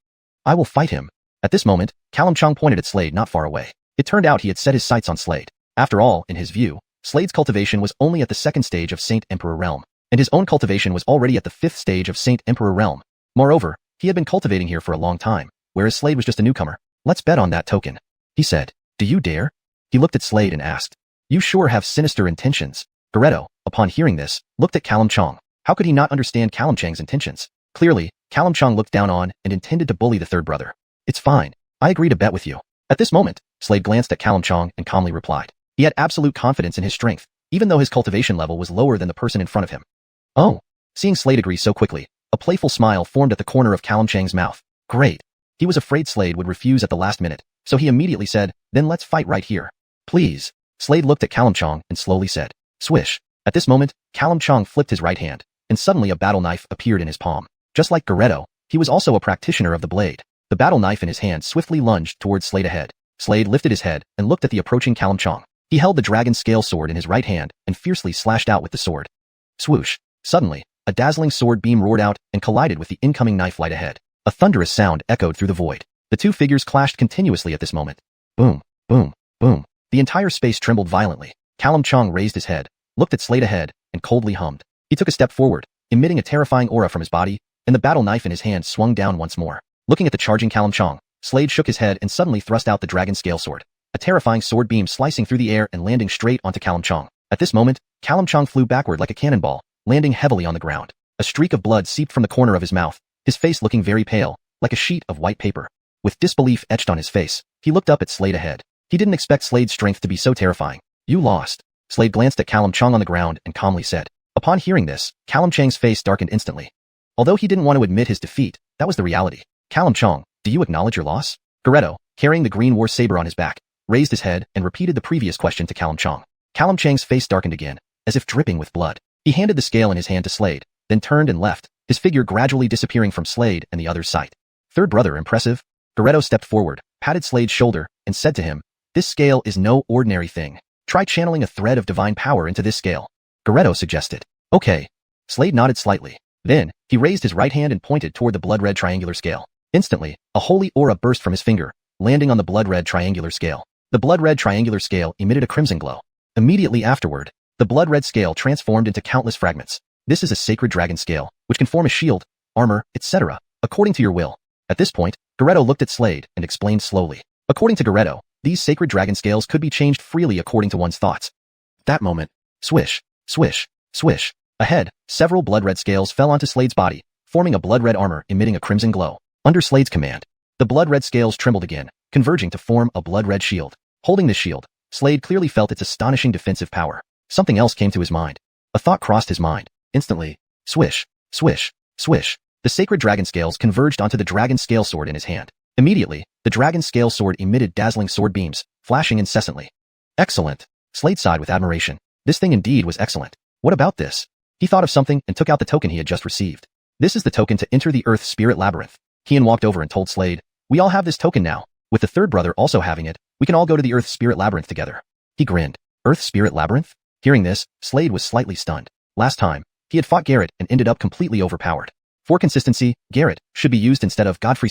I will fight him. At this moment, Callum Chang pointed at Slade not far away. It turned out he had set his sights on Slade. After all, in his view, Slade's cultivation was only at the 2nd stage of Saint Emperor Realm, and his own cultivation was already at the 5th stage of Saint Emperor Realm. Moreover, he had been cultivating here for a long time, whereas Slade was just a newcomer. Let's bet on that token. He said, "Do you dare?" He looked at Slade and asked, "You sure have sinister intentions." Garetto, upon hearing this, looked at Callum Chang. How could he not understand Callum Chang's intentions? Clearly, Callum Chang looked down on and intended to bully the third brother. "It's fine. I agree to bet with you." At this moment, Slade glanced at Callum Chang and calmly replied. He had absolute confidence in his strength, even though his cultivation level was lower than the person in front of him. Oh. Seeing Slade agree so quickly, a playful smile formed at the corner of Callum Chang's mouth. Great. He was afraid Slade would refuse at the last minute, so he immediately said, "Then let's fight right here." Please. Slade looked at Kalimchong and slowly said, swish. At this moment, Kalimchong flipped his right hand, and suddenly a battle knife appeared in his palm. Just like Geretto, he was also a practitioner of the blade. The battle knife in his hand swiftly lunged towards Slade ahead. Slade lifted his head and looked at the approaching Kalimchong. He held the dragon scale sword in his right hand and fiercely slashed out with the sword. Swoosh. Suddenly, a dazzling sword beam roared out and collided with the incoming knife light ahead. A thunderous sound echoed through the void. The two figures clashed continuously at this moment. Boom, boom, boom. The entire space trembled violently. Kalimchong raised his head, looked at Slade ahead, and coldly hummed. He took a step forward, emitting a terrifying aura from his body, and the battle knife in his hand swung down once more. Looking at the charging Kalimchong, Slade shook his head and suddenly thrust out the dragon scale sword. A terrifying sword beam slicing through the air and landing straight onto Kalimchong. At this moment, Kalimchong flew backward like a cannonball, landing heavily on the ground. A streak of blood seeped from the corner of his mouth, his face looking very pale, like a sheet of white paper. With disbelief etched on his face, he looked up at Slade ahead. He didn't expect Slade's strength to be so terrifying. You lost. Slade glanced at Kalimchong on the ground and calmly said. Upon hearing this, Kalimchong's face darkened instantly. Although he didn't want to admit his defeat, that was the reality. Kalimchong, do you acknowledge your loss? Geretto, carrying the green war saber on his back, raised his head and repeated the previous question to Kalimchong. Kalimchong's face darkened again, as if dripping with blood. He handed the scale in his hand to Slade, then turned and left, his figure gradually disappearing from Slade and the other's sight. Third brother, impressive. Geretto stepped forward, patted Slade's shoulder, and said to him, this scale is no ordinary thing. Try channeling a thread of divine power into this scale. Geretto suggested. Okay. Slade nodded slightly. Then, he raised his right hand and pointed toward the blood-red triangular scale. Instantly, a holy aura burst from his finger, landing on the blood-red triangular scale. The blood-red triangular scale emitted a crimson glow. Immediately afterward, the blood-red scale transformed into countless fragments. This is a sacred dragon scale, which can form a shield, armor, etc., according to your will. At this point, Geretto looked at Slade and explained slowly. According to Geretto, these sacred dragon scales could be changed freely according to one's thoughts. That moment, swish, swish, swish. Ahead, several blood-red scales fell onto Slade's body, forming a blood-red armor emitting a crimson glow. Under Slade's command, the blood-red scales trembled again, converging to form a blood-red shield. Holding this shield, Slade clearly felt its astonishing defensive power. Something else came to his mind. A thought crossed his mind. Instantly, swish, swish, swish. The sacred dragon scales converged onto the dragon scale sword in his hand. Immediately, the dragon scale sword emitted dazzling sword beams, flashing incessantly. Excellent. Slade sighed with admiration. This thing indeed was excellent. What about this? He thought of something and took out the token he had just received. This is the token to enter the Earth Spirit Labyrinth. Kian walked over and told Slade, we all have this token now. With the third brother also having it, we can all go to the Earth Spirit Labyrinth together. He grinned. Earth Spirit Labyrinth? Hearing this, Slade was slightly stunned. Last time, he had fought Garrett and ended up completely overpowered. For consistency, Garrett should be used instead of Godfrey,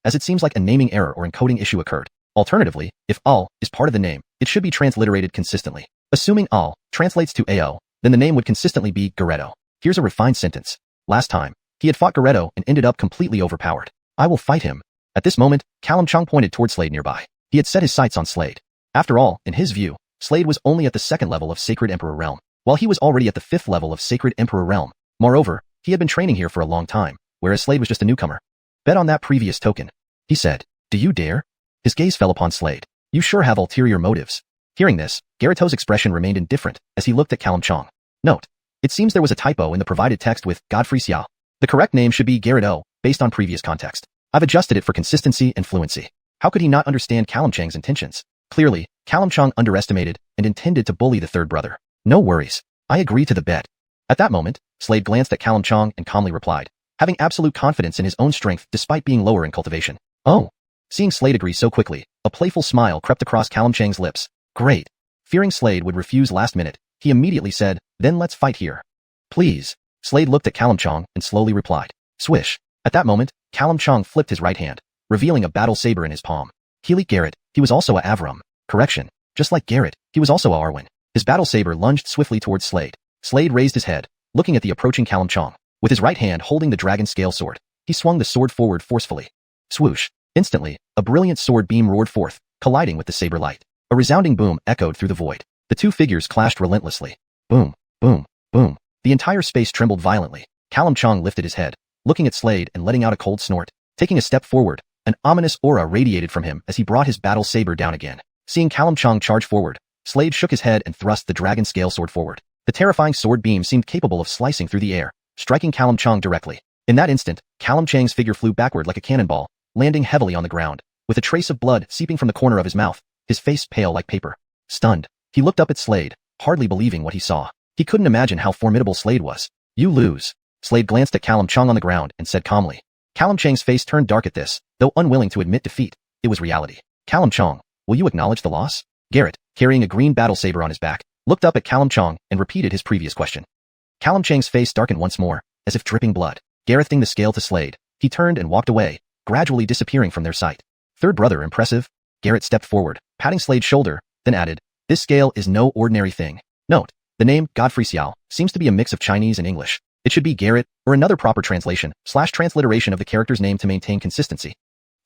as it seems like a naming error or encoding issue occurred. Alternatively, if Al is part of the name, it should be transliterated consistently. Assuming Al translates to Ao, then the name would consistently be Geretto. Here's a refined sentence. Last time, he had fought Geretto and ended up completely overpowered. I will fight him. At this moment, Kalimchong pointed toward Slade nearby. He had set his sights on Slade. After all, in his view, Slade was only at the 2nd level of Sacred Emperor Realm, while he was already at the 5th level of Sacred Emperor Realm. Moreover, he had been training here for a long time, whereas Slade was just a newcomer. Bet on that previous token. He said, do you dare? His gaze fell upon Slade. You sure have ulterior motives. Hearing this, Geretto's expression remained indifferent as he looked at Kalimchong. Note. It seems there was a typo in the provided text with Godfrey Xiao. The correct name should be Geretto, based on previous context. I've adjusted it for consistency and fluency. How could he not understand Kalimchong's intentions? Clearly, Kalimchong underestimated and intended to bully the third brother. No worries. I agree to the bet. At that moment, Slade glanced at Kalimchong and calmly replied, having absolute confidence in his own strength despite being lower in cultivation. Oh. Seeing Slade agree so quickly, a playful smile crept across Kalimchong's lips. Great. Fearing Slade would refuse last minute, he immediately said, then let's fight here. Please. Slade looked at Kalimchong and slowly replied. Swish. At that moment, Kalimchong flipped his right hand, revealing a battle saber in his palm. He like Garrett, he was also a Avram. Correction. Just like Garrett, he was also a Arwen. His battle saber lunged swiftly towards Slade. Slade raised his head, looking at the approaching Kalimchong. With his right hand holding the dragon scale sword, he swung the sword forward forcefully. Swoosh. Instantly, a brilliant sword beam roared forth, colliding with the saber light. A resounding boom echoed through the void. The two figures clashed relentlessly. Boom, boom, boom. The entire space trembled violently. Kalimchong lifted his head, looking at Slade and letting out a cold snort. Taking a step forward, an ominous aura radiated from him as he brought his battle saber down again. Seeing Kalimchong charge forward, Slade shook his head and thrust the dragon scale sword forward. The terrifying sword beam seemed capable of slicing through the air, striking Kalimchong directly. In that instant, Kalimchong's figure flew backward like a cannonball, landing heavily on the ground, with a trace of blood seeping from the corner of his mouth, his face pale like paper. Stunned, he looked up at Slade, hardly believing what he saw. He couldn't imagine how formidable Slade was. You lose. Slade glanced at Callum Chong on the ground and said calmly. Callum Chang's face turned dark at this, though unwilling to admit defeat. It was reality. Callum Chong, will you acknowledge the loss? Garrett, carrying a green battle saber on his back, looked up at Callum Chong and repeated his previous question. Callum Chang's face darkened once more, as if dripping blood. Garrething the scale to Slade, he turned and walked away, gradually disappearing from their sight. Third brother, impressive? Garrett stepped forward, patting Slade's shoulder, then added, this scale is no ordinary thing. Note, the name Godfrey Xiao seems to be a mix of Chinese and English. It should be Garrett, or another proper translation/transliteration of the character's name to maintain consistency.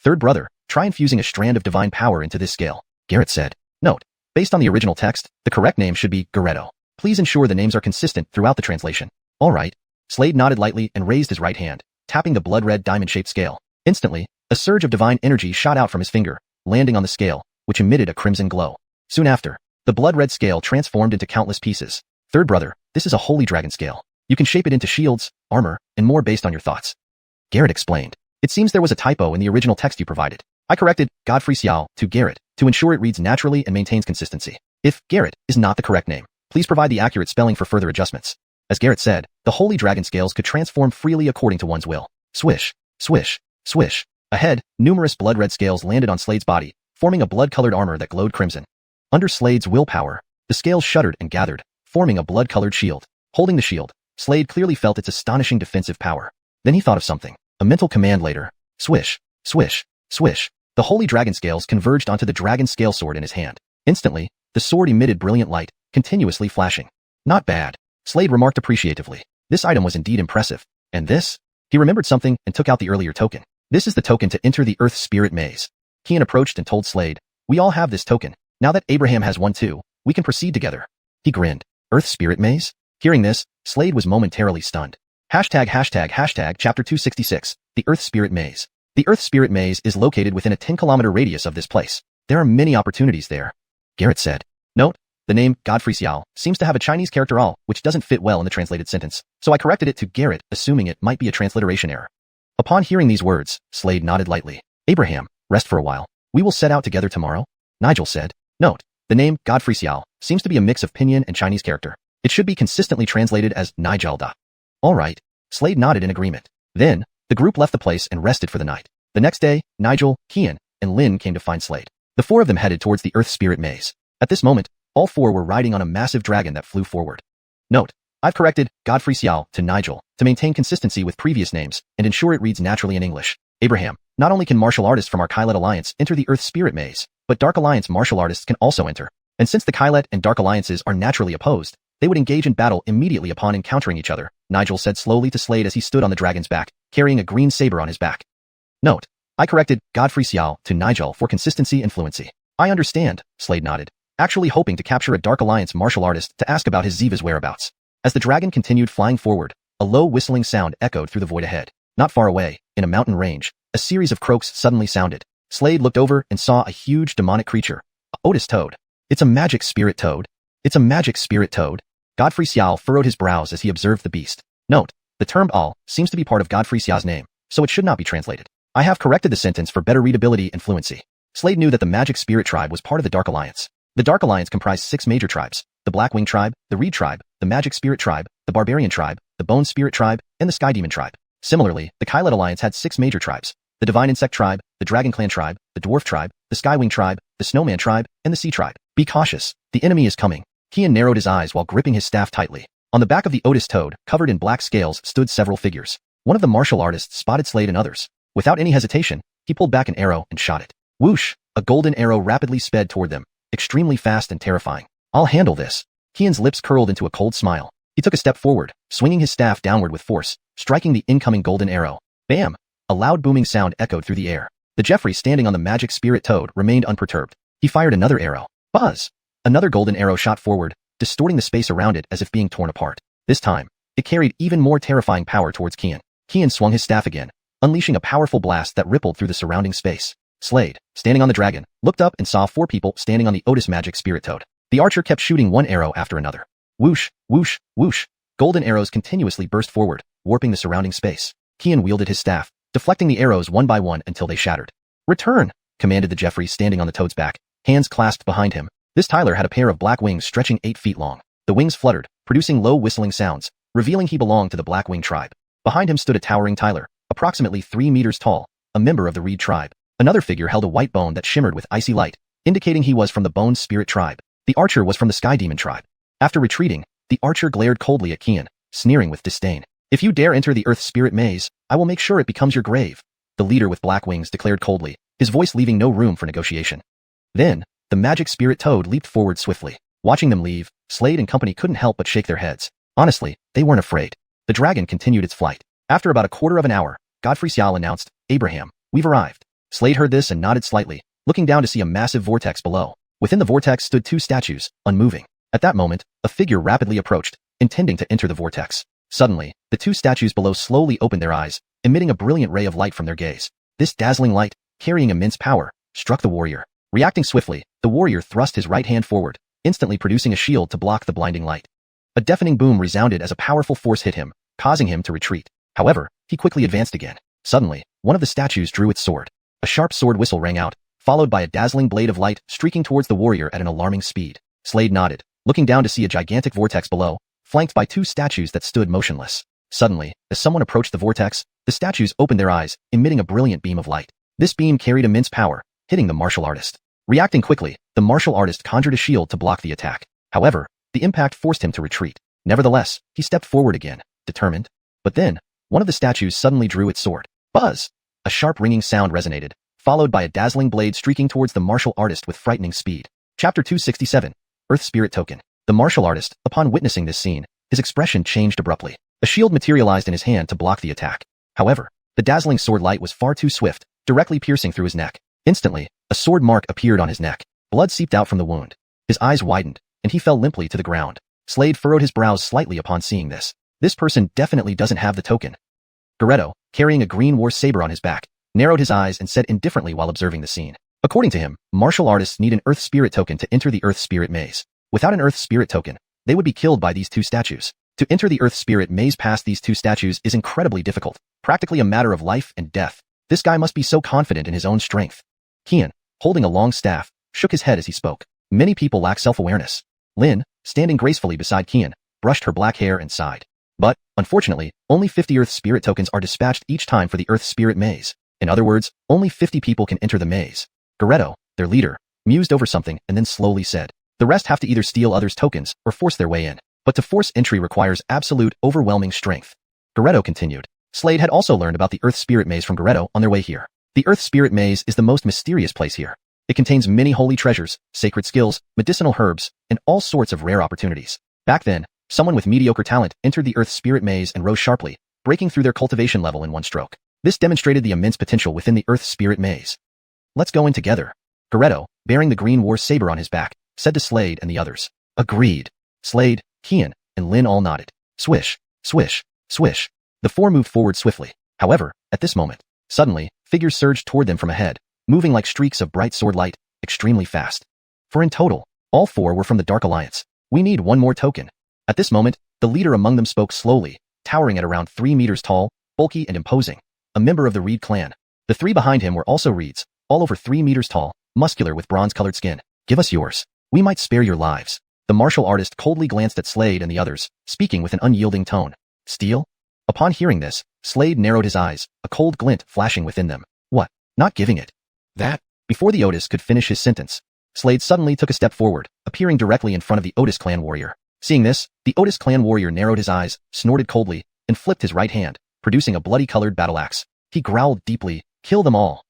Third brother, try infusing a strand of divine power into this scale, Garrett said. Note, based on the original text, the correct name should be Goretto. Please ensure the names are consistent throughout the translation. All right. Slade nodded lightly and raised his right hand, tapping the blood-red diamond-shaped scale. Instantly, a surge of divine energy shot out from his finger, landing on the scale, which emitted a crimson glow. Soon after, the blood-red scale transformed into countless pieces. Third brother, this is a holy dragon scale. You can shape it into shields, armor, and more based on your thoughts. Garrett explained. It seems there was a typo in the original text you provided. I corrected Godfrey Xiao to Garrett to ensure it reads naturally and maintains consistency. If Garrett is not the correct name, please provide the accurate spelling for further adjustments. As Garrett said, the holy dragon scales could transform freely according to one's will. Swish, swish, swish. Ahead, numerous blood-red scales landed on Slade's body, forming a blood-colored armor that glowed crimson. Under Slade's willpower, the scales shuddered and gathered, forming a blood-colored shield. Holding the shield, Slade clearly felt its astonishing defensive power. Then he thought of something. A mental command later. Swish, swish, swish. The holy dragon scales converged onto the dragon scale sword in his hand. Instantly, the sword emitted brilliant light, continuously flashing. Not bad, Slade remarked appreciatively. This item was indeed impressive. And this? He remembered something and took out the earlier token. This is the token to enter the Earth Spirit Maze. Kian approached and told Slade, we all have this token. Now that Abraham has one too, we can proceed together. He grinned. Earth Spirit Maze? Hearing this, Slade was momentarily stunned. Chapter 266, the Earth Spirit Maze. The Earth Spirit Maze is located within a 10-kilometer radius of this place. There are many opportunities there. Garrett said. Note, the name Godfrey Xiao seems to have a Chinese character al, which doesn't fit well in the translated sentence, so I corrected it to Garrett, assuming it might be a transliteration error. Upon hearing these words, Slade nodded lightly. Abraham, rest for a while. We will set out together tomorrow, Nigel said. Note, the name Godfrey Xiao seems to be a mix of Pinyin and Chinese character. It should be consistently translated as Nigel da. All right. Slade nodded in agreement. Then, the group left the place and rested for the night. The next day, Nigel, Kian, and Lin came to find Slade. The four of them headed towards the Earth Spirit Maze. At this moment, all four were riding on a massive dragon that flew forward. Note, I've corrected Godfrey Xiao to Nigel to maintain consistency with previous names and ensure it reads naturally in English. Abraham, not only can martial artists from our Kylet Alliance enter the Earth Spirit Maze, but Dark Alliance martial artists can also enter. And since the Kylet and Dark Alliances are naturally opposed, they would engage in battle immediately upon encountering each other, Nigel said slowly to Slade as he stood on the dragon's back, carrying a green saber on his back. Note, I corrected Godfrey Xiao to Nigel for consistency and fluency. I understand, Slade nodded, actually hoping to capture a Dark Alliance martial artist to ask about his Ziva's whereabouts. As the dragon continued flying forward, a low whistling sound echoed through the void ahead. Not far away, in a mountain range, a series of croaks suddenly sounded. Slade looked over and saw a huge demonic creature, a Otis toad. It's a magic spirit toad. It's a magic spirit toad. Godfrey Xiao furrowed his brows as he observed the beast. Note, the term al seems to be part of Godfrey Xiao's name, so it should not be translated. I have corrected the sentence for better readability and fluency. Slade knew that the magic spirit tribe was part of the Dark Alliance. The Dark Alliance comprised 6 major tribes: the Blackwing tribe, the Reed tribe, the Magic Spirit tribe, the Barbarian tribe, the Bone Spirit tribe, and the Sky Demon tribe. Similarly, the Kylet Alliance had 6 major tribes: the Divine Insect tribe, the Dragon Clan tribe, the Dwarf tribe, the Skywing tribe, the Snowman tribe, and the Sea tribe. Be cautious, the enemy is coming. Kian narrowed his eyes while gripping his staff tightly. On the back of the Otis toad, covered in black scales, stood several figures. One of the martial artists spotted Slade and others. Without any hesitation, he pulled back an arrow and shot it. Whoosh! A golden arrow rapidly sped toward them, extremely fast and terrifying. I'll handle this. Kian's lips curled into a cold smile. He took a step forward, swinging his staff downward with force, striking the incoming golden arrow. Bam! A loud booming sound echoed through the air. The Jeffrey standing on the magic spirit toad remained unperturbed. He fired another arrow. Buzz! Another golden arrow shot forward, distorting the space around it as if being torn apart. This time, it carried even more terrifying power towards Kian. Kian swung his staff again, unleashing a powerful blast that rippled through the surrounding space. Slade, standing on the dragon, looked up and saw 4 people standing on the Otis magic spirit toad. The archer kept shooting one arrow after another. Whoosh, whoosh, whoosh. Golden arrows continuously burst forward, warping the surrounding space. Kian wielded his staff, deflecting the arrows one by one until they shattered. Return, commanded the Jeffrey standing on the toad's back, hands clasped behind him. This Tyler had a pair of black wings stretching 8 feet long. The wings fluttered, producing low whistling sounds, revealing he belonged to the Black Wing tribe. Behind him stood a towering Tyler, approximately 3 meters tall, a member of the Reed tribe. Another figure held a white bone that shimmered with icy light, indicating he was from the Bone Spirit tribe. The archer was from the Sky Demon tribe. After retreating, the archer glared coldly at Xiuxian, sneering with disdain. "If you dare enter the Earth Spirit maze, I will make sure it becomes your grave," the leader with black wings declared coldly, his voice leaving no room for negotiation. Then, the magic spirit toad leaped forward swiftly. Watching them leave, Slade and company couldn't help but shake their heads. Honestly, they weren't afraid. The dragon continued its flight. After about a quarter of an hour, Godfrey Xiao announced, "Abraham, we've arrived." Slade heard this and nodded slightly, looking down to see a massive vortex below. Within the vortex stood 2 statues, unmoving. At that moment, a figure rapidly approached, intending to enter the vortex. Suddenly, the 2 statues below slowly opened their eyes, emitting a brilliant ray of light from their gaze. This dazzling light, carrying immense power, struck the warrior. Reacting swiftly, the warrior thrust his right hand forward, instantly producing a shield to block the blinding light. A deafening boom resounded as a powerful force hit him, causing him to retreat. However, he quickly advanced again. Suddenly, one of the statues drew its sword. A sharp sword whistle rang out, followed by a dazzling blade of light streaking towards the warrior at an alarming speed. Slade nodded, looking down to see a gigantic vortex below, flanked by 2 statues that stood motionless. Suddenly, as someone approached the vortex, the statues opened their eyes, emitting a brilliant beam of light. This beam carried immense power, hitting the martial artist. Reacting quickly, the martial artist conjured a shield to block the attack. However, the impact forced him to retreat. Nevertheless, he stepped forward again, determined. But then, one of the statues suddenly drew its sword. Buzz! A sharp ringing sound resonated, followed by a dazzling blade streaking towards the martial artist with frightening speed. Chapter 267. Earth Spirit Token. The martial artist, upon witnessing this scene, his expression changed abruptly. A shield materialized in his hand to block the attack. However, the dazzling sword light was far too swift, directly piercing through his neck. Instantly, a sword mark appeared on his neck. Blood seeped out from the wound. His eyes widened, and he fell limply to the ground. Slade furrowed his brows slightly upon seeing this. This person definitely doesn't have the token. Geretto, carrying a green war saber on his back, narrowed his eyes and said indifferently while observing the scene. According to him, martial artists need an Earth Spirit token to enter the Earth Spirit maze. Without an Earth Spirit token, they would be killed by these 2 statues. To enter the Earth Spirit maze past these 2 statues is incredibly difficult, practically a matter of life and death. This guy must be so confident in his own strength. Xiuxian, holding a long staff, shook his head as he spoke. Many people lack self-awareness. Lin, standing gracefully beside Xiuxian, brushed her black hair and sighed. But, unfortunately, only 50 Earth Spirit tokens are dispatched each time for the Earth Spirit maze. In other words, only 50 people can enter the maze. Geretto, their leader, mused over something and then slowly said, "The rest have to either steal others' tokens or force their way in. But to force entry requires absolute, overwhelming strength." Geretto continued. Slade had also learned about the Earth Spirit maze from Geretto on their way here. The Earth Spirit maze is the most mysterious place here. It contains many holy treasures, sacred skills, medicinal herbs, and all sorts of rare opportunities. Back then, someone with mediocre talent entered the Earth Spirit maze and rose sharply, breaking through their cultivation level in one stroke. This demonstrated the immense potential within the Earth Spirit maze. "Let's go in together." Geretto, bearing the green war saber on his back, said to Slade and the others. Agreed. Slade, Xiuxian, and Lin all nodded. Swish, swish, swish. The 4 moved forward swiftly. However, at this moment, suddenly, figures surged toward them from ahead, moving like streaks of bright sword light, extremely fast. For in total, all 4 were from the Dark Alliance. "We need 1 more token." At this moment, the leader among them spoke slowly, towering at around 3 meters tall, bulky and imposing. A member of the Reed clan. The 3 behind him were also Reeds, all over 3 meters tall, muscular with bronze-colored skin. "Give us yours. We might spare your lives." The martial artist coldly glanced at Slade and the others, speaking with an unyielding tone. "Steal?" Upon hearing this, Slade narrowed his eyes, a cold glint flashing within them. "What? Not giving it?" "That?" Before the Otis could finish his sentence, Slade suddenly took a step forward, appearing directly in front of the Otis clan warrior. Seeing this, the Otis clan warrior narrowed his eyes, snorted coldly, and flipped his right hand, producing a bloody-colored battle axe. He growled deeply, "Kill them all."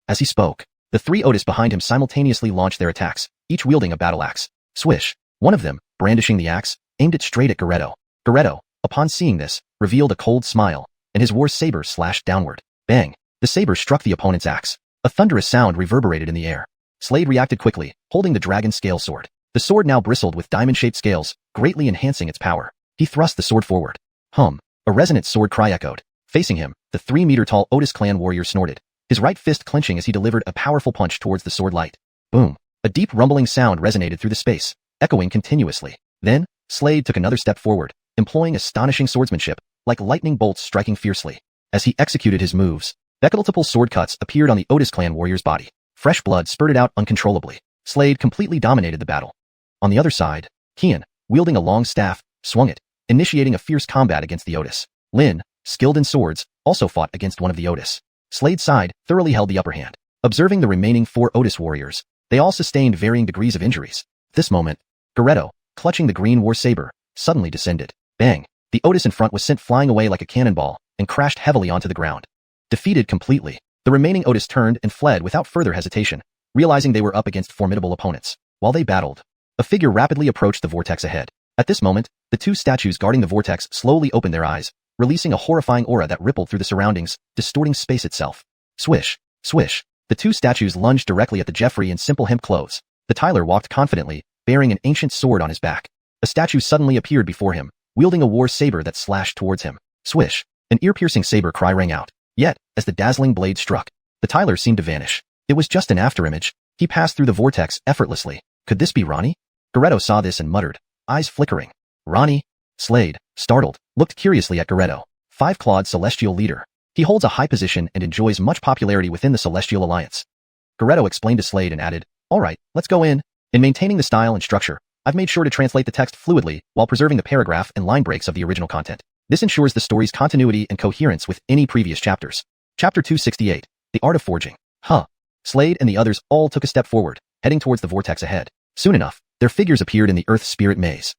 As he spoke, the 3 Otis behind him simultaneously launched their attacks, each wielding a battle axe. Swish. One of them, brandishing the axe, aimed it straight at Geretto. Geretto, upon seeing this, revealed a cold smile, and his war saber slashed downward. Bang! The saber struck the opponent's axe. A thunderous sound reverberated in the air. Slade reacted quickly, holding the dragon scale sword. The sword now bristled with diamond-shaped scales, greatly enhancing its power. He thrust the sword forward. Hum! A resonant sword cry echoed. Facing him, the 3-meter-tall Otis clan warrior snorted, his right fist clenching as he delivered a powerful punch towards the sword light. Boom! A deep rumbling sound resonated through the space, echoing continuously. Then, Slade took another step forward, employing astonishing swordsmanship, like lightning bolts striking fiercely. As he executed his moves, multiple sword cuts appeared on the Otis clan warrior's body. Fresh blood spurted out uncontrollably. Slade completely dominated the battle. On the other side, Xian, wielding a long staff, swung it, initiating a fierce combat against the Otis. Lin, skilled in swords, also fought against one of the Otis. Slade's side thoroughly held the upper hand. Observing the remaining 4 Otis warriors, they all sustained varying degrees of injuries. At this moment, Geretto, clutching the green war saber, suddenly descended. Bang! The Otis in front was sent flying away like a cannonball and crashed heavily onto the ground. Defeated completely, the remaining Otis turned and fled without further hesitation, realizing they were up against formidable opponents. While they battled, a figure rapidly approached the vortex ahead. At this moment, the 2 statues guarding the vortex slowly opened their eyes, releasing a horrifying aura that rippled through the surroundings, distorting space itself. Swish, swish. The 2 statues lunged directly at the Jeffrey in simple hemp clothes. The Tyler walked confidently, bearing an ancient sword on his back. A statue suddenly appeared before him, wielding a war saber that slashed towards him. Swish. An ear-piercing saber cry rang out. Yet, as the dazzling blade struck, the Tyler seemed to vanish. It was just an afterimage. He passed through the vortex effortlessly. Could this be Ronnie? Geretto saw this and muttered, eyes flickering. Ronnie? Slade, startled, looked curiously at Geretto. 5-clawed celestial leader. He holds a high position and enjoys much popularity within the Celestial Alliance. Geretto explained to Slade and added, alright, let's go in. In maintaining the style and structure, I've made sure to translate the text fluidly while preserving the paragraph and line breaks of the original content. This ensures the story's continuity and coherence with any previous chapters. Chapter 268, The Art of Forging. Slade and the others all took a step forward, heading towards the vortex ahead. Soon enough, their figures appeared in the Earth Spirit Maze.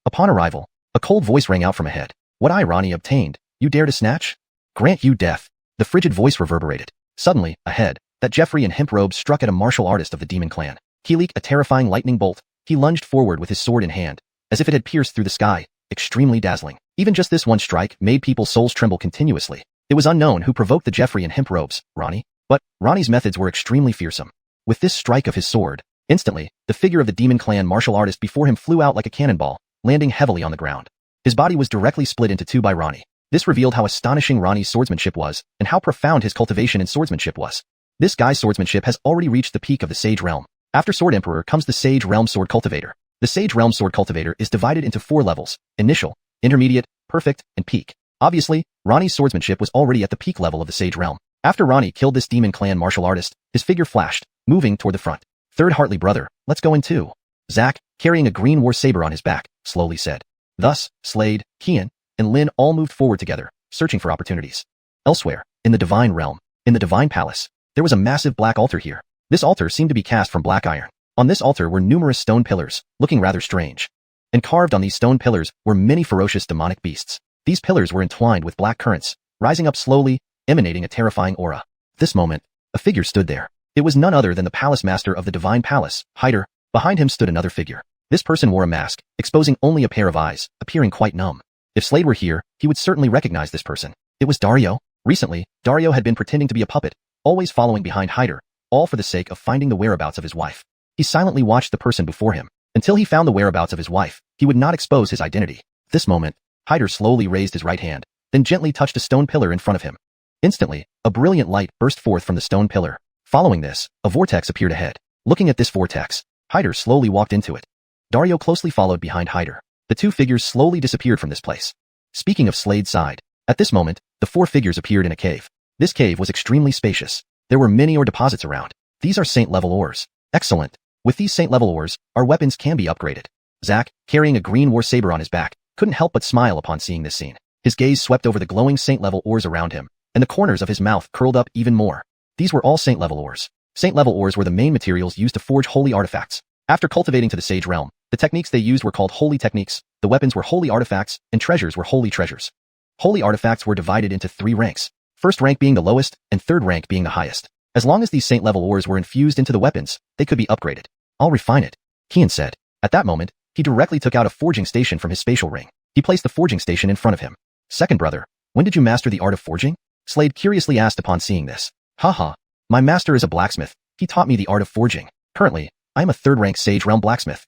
Upon arrival, a cold voice rang out from ahead. What I, Ronnie, obtained, you dare to snatch? Grant you death. The frigid voice reverberated. Suddenly, ahead, that Jeffrey in hemp robes struck at a martial artist of the demon clan. He leaped a terrifying lightning bolt. He lunged forward with his sword in hand, as if it had pierced through the sky, extremely dazzling. Even just this one strike made people's souls tremble continuously. It was unknown who provoked the Jeffrey in hemp robes, Ronnie. But Ronnie's methods were extremely fearsome. With this strike of his sword, instantly, the figure of the demon clan martial artist before him flew out like a cannonball, landing heavily on the ground. His body was directly split into 2 by Ronnie. This revealed how astonishing Ronnie's swordsmanship was, and how profound his cultivation in swordsmanship was. This guy's swordsmanship has already reached the peak of the Sage Realm. After Sword Emperor comes the Sage Realm Sword Cultivator. The Sage Realm Sword Cultivator is divided into 4 levels: initial, intermediate, perfect, and peak. Obviously, Ronnie's swordsmanship was already at the peak level of the Sage Realm. After Ronnie killed this demon clan martial artist, his figure flashed, moving toward the front. Third Hartley brother, let's go in too. Zack, carrying a green war saber on his back, slowly said. Thus, Slade, Xian, and Lin all moved forward together, searching for opportunities. Elsewhere, in the Divine Realm, in the Divine Palace, there was a massive black altar here. This altar seemed to be cast from black iron. On this altar were numerous stone pillars, looking rather strange. And carved on these stone pillars were many ferocious demonic beasts. These pillars were entwined with black currents, rising up slowly, emanating a terrifying aura. At this moment, a figure stood there. It was none other than the palace master of the Divine Palace, Hyder. Behind him stood another figure. This person wore a mask, exposing only a pair of eyes, appearing quite numb. If Slade were here, he would certainly recognize this person. It was Dario. Recently, Dario had been pretending to be a puppet, always following behind Hyder, all for the sake of finding the whereabouts of his wife. He silently watched the person before him. Until he found the whereabouts of his wife, he would not expose his identity. At this moment, Hyder slowly raised his right hand, then gently touched a stone pillar in front of him. Instantly, a brilliant light burst forth from the stone pillar. Following this, a vortex appeared ahead. Looking at this vortex, Hyder slowly walked into it. Dario closely followed behind Hyder. The 2 figures slowly disappeared from this place. Speaking of Slade's side, at this moment, the 4 figures appeared in a cave. This cave was extremely spacious. There were many ore deposits around. These are saint-level ores. Excellent. With these saint-level ores, our weapons can be upgraded. Zack, carrying a green war saber on his back, couldn't help but smile upon seeing this scene. His gaze swept over the glowing saint-level ores around him, and the corners of his mouth curled up even more. These were all saint-level ores. Saint-level ores were the main materials used to forge holy artifacts. After cultivating to the Sage Realm, the techniques they used were called holy techniques, the weapons were holy artifacts, and treasures were holy treasures. Holy artifacts were divided into 3 ranks, first rank being the lowest, and third rank being the highest. As long as these saint-level ores were infused into the weapons, they could be upgraded. I'll refine it, Xian said. At that moment, he directly took out a forging station from his spatial ring. He placed the forging station in front of him. Second brother, when did you master the art of forging? Slade curiously asked upon seeing this. Haha, my master is a blacksmith. He taught me the art of forging. Currently, I am a third-rank Sage Realm blacksmith.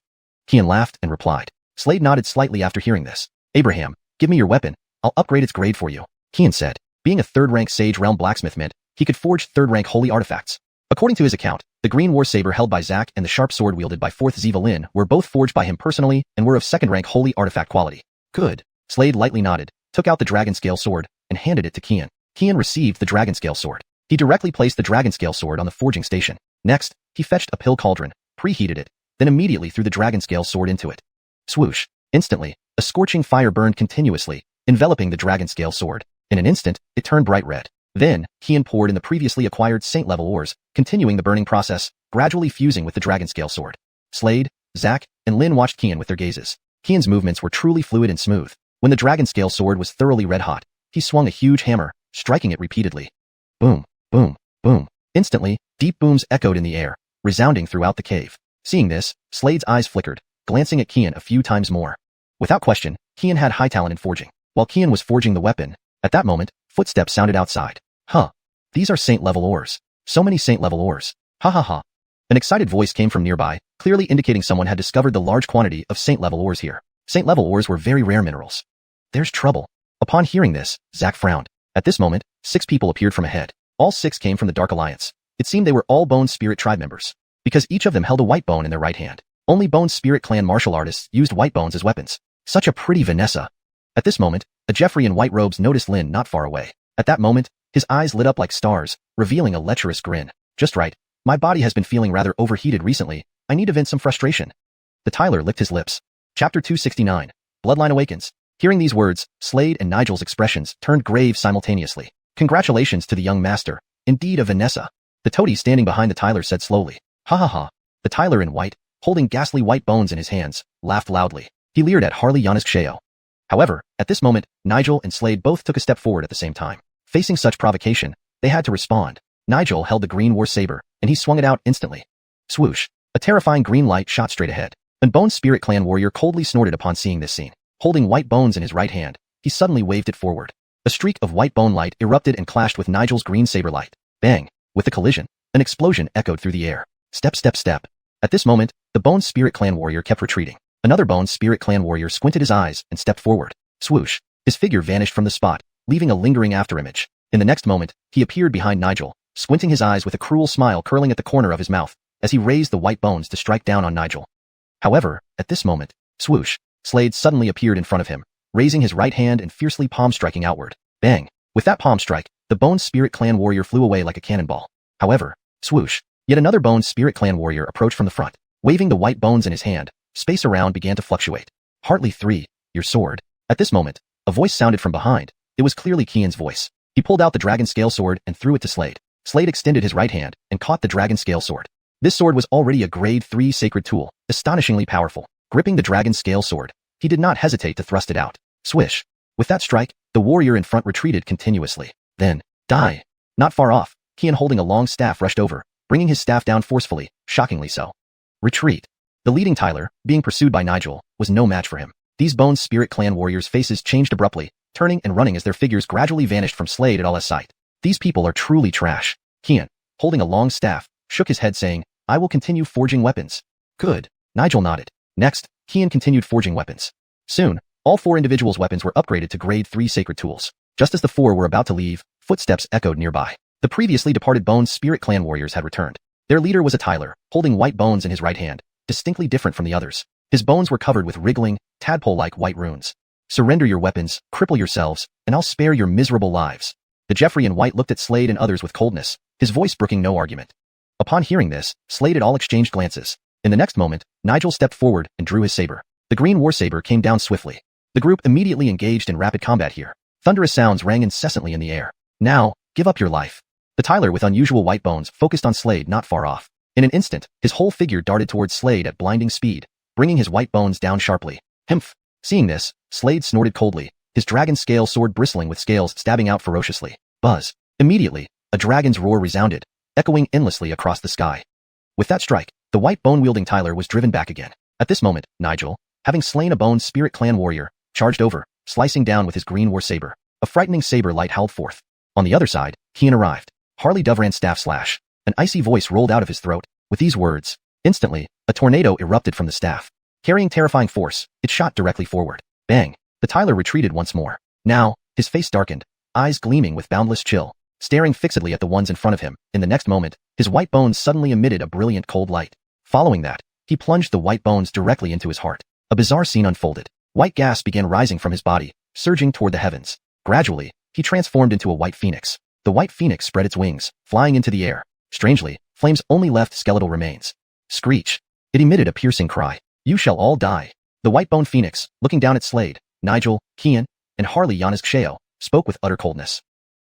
Xian laughed and replied. Slade nodded slightly after hearing this. Abraham, give me your weapon. I'll upgrade its grade for you, Xian said. Being a third-rank Sage Realm blacksmith meant he could forge third-rank holy artifacts. According to his account, the green war saber held by Zack and the sharp sword wielded by 4th Ziva Lin were both forged by him personally and were of second-rank holy artifact quality. Good. Slade lightly nodded, took out the dragon scale sword, and handed it to Xian. Xian received the dragon scale sword. He directly placed the dragon scale sword on the forging station. Next, he fetched a pill cauldron, preheated it, then immediately threw the dragon scale sword into it. Swoosh. Instantly, a scorching fire burned continuously, enveloping the dragon scale sword. In an instant, it turned bright red. Then, Qian poured in the previously acquired saint-level ores, continuing the burning process, gradually fusing with the dragon scale sword. Slade, Zack, and Lin watched Qian with their gazes. Qian's movements were truly fluid and smooth. When the dragon scale sword was thoroughly red-hot, he swung a huge hammer, striking it repeatedly. Boom, boom, boom. Instantly, deep booms echoed in the air, resounding throughout the cave. Seeing this, Slade's eyes flickered, glancing at Qian a few times more. Without question, Qian had high talent in forging. While Qian was forging the weapon, at that moment, footsteps sounded outside. Huh. These are saint-level ores. So many saint-level ores. Ha ha ha. An excited voice came from nearby, clearly indicating someone had discovered the large quantity of saint-level ores here. Saint-level ores were very rare minerals. There's trouble. Upon hearing this, Zack frowned. At this moment, 6 people appeared from ahead. All 6 came from the Dark Alliance. It seemed they were all Bone Spirit tribe members, because each of them held a white bone in their right hand. Only Bone Spirit clan martial artists used white bones as weapons. Such a pretty Vanessa. At this moment, a Jeffrey in white robes noticed Lin not far away. At that moment, his eyes lit up like stars, revealing a lecherous grin. Just right. My body has been feeling rather overheated recently. I need to vent some frustration. The Tyler licked his lips. Chapter 269. Bloodline Awakens. Hearing these words, Slade and Nigel's expressions turned grave simultaneously. Congratulations to the young master. Indeed a Vanessa. The toady standing behind the Tyler said slowly. Ha ha ha. The Tyler in white, holding ghastly white bones in his hands, laughed loudly. He leered at Harley Yanisksheo. However, at this moment, Nigel and Slade both took a step forward at the same time. Facing such provocation, they had to respond. Nigel held the green war saber, and he swung it out instantly. Swoosh. A terrifying green light shot straight ahead. An Bone Spirit clan warrior coldly snorted upon seeing this scene. Holding white bones in his right hand, he suddenly waved it forward. A streak of white bone light erupted and clashed with Nigel's green saber light. Bang! With the collision, an explosion echoed through the air. Step, step, step. At this moment, the Bone Spirit clan warrior kept retreating. Another Bone Spirit clan warrior squinted his eyes and stepped forward. Swoosh. His figure vanished from the spot, leaving a lingering afterimage. In the next moment, he appeared behind Nigel, squinting his eyes with a cruel smile curling at the corner of his mouth, as he raised the white bones to strike down on Nigel. However, at this moment, swoosh, Slade suddenly appeared in front of him, raising his right hand and fiercely palm striking outward. Bang! With that palm strike, the Bone Spirit clan warrior flew away like a cannonball. However, swoosh, yet another Bone Spirit clan warrior approached from the front, waving the white bones in his hand. Space around began to fluctuate. Hartley 3, your sword. At this moment, a voice sounded from behind. It was clearly Qian's voice. He pulled out the dragon scale sword and threw it to Slade. Slade extended his right hand and caught the dragon scale sword. This sword was already a grade 3 sacred tool, astonishingly powerful. Gripping the dragon scale sword, he did not hesitate to thrust it out. Swish. With that strike, the warrior in front retreated continuously. Then, die. Not far off, Qian holding a long staff rushed over, bringing his staff down forcefully, shockingly so. Retreat. The leading Tyler, being pursued by Nigel, was no match for him. These Bone Spirit clan warriors' faces changed abruptly, turning and running as their figures gradually vanished from Slade at Allah's sight. These people are truly trash. Qian, holding a long staff, shook his head saying, I will continue forging weapons. Good. Nigel nodded. Next, Qian continued forging weapons. Soon, all 4 individuals' weapons were upgraded to grade 3 sacred tools. Just as the 4 were about to leave, footsteps echoed nearby. The previously departed Bone Spirit clan warriors had returned. Their leader was a Tyler, holding white bones in his right hand, distinctly different from the others. His bones were covered with wriggling, tadpole-like white runes. Surrender your weapons, cripple yourselves, and I'll spare your miserable lives. The Jeffrey in white looked at Slade and others with coldness, his voice brooking no argument. Upon hearing this, Slade and all exchanged glances. In the next moment, Nigel stepped forward and drew his saber. The green war saber came down swiftly. The group immediately engaged in rapid combat here. Thunderous sounds rang incessantly in the air. Now, give up your life. The Tyler with unusual white bones focused on Slade not far off. In an instant, his whole figure darted towards Slade at blinding speed, bringing his white bones down sharply. Himph! Seeing this, Slade snorted coldly, his dragon scale sword bristling with scales stabbing out ferociously. Buzz! Immediately, a dragon's roar resounded, echoing endlessly across the sky. With that strike, the white bone-wielding Tyler was driven back again. At this moment, Nigel, having slain a Bone Spirit clan warrior, charged over, slicing down with his green war saber. A frightening saber light howled forth. On the other side, Qian arrived. Harley Dovran's staff slash. An icy voice rolled out of his throat. With these words, instantly, a tornado erupted from the staff. Carrying terrifying force, it shot directly forward. Bang! The Tyler retreated once more. Now, his face darkened, eyes gleaming with boundless chill, staring fixedly at the ones in front of him. In the next moment, his white bones suddenly emitted a brilliant cold light. Following that, he plunged the white bones directly into his heart. A bizarre scene unfolded. White gas began rising from his body, surging toward the heavens. Gradually, he transformed into a white phoenix. The white phoenix spread its wings, flying into the air. Strangely, flames only left skeletal remains. Screech! It emitted a piercing cry. You shall all die. The white-boned phoenix, looking down at Slade, Nigel, Kian, and Harley Xiuxian, spoke with utter coldness.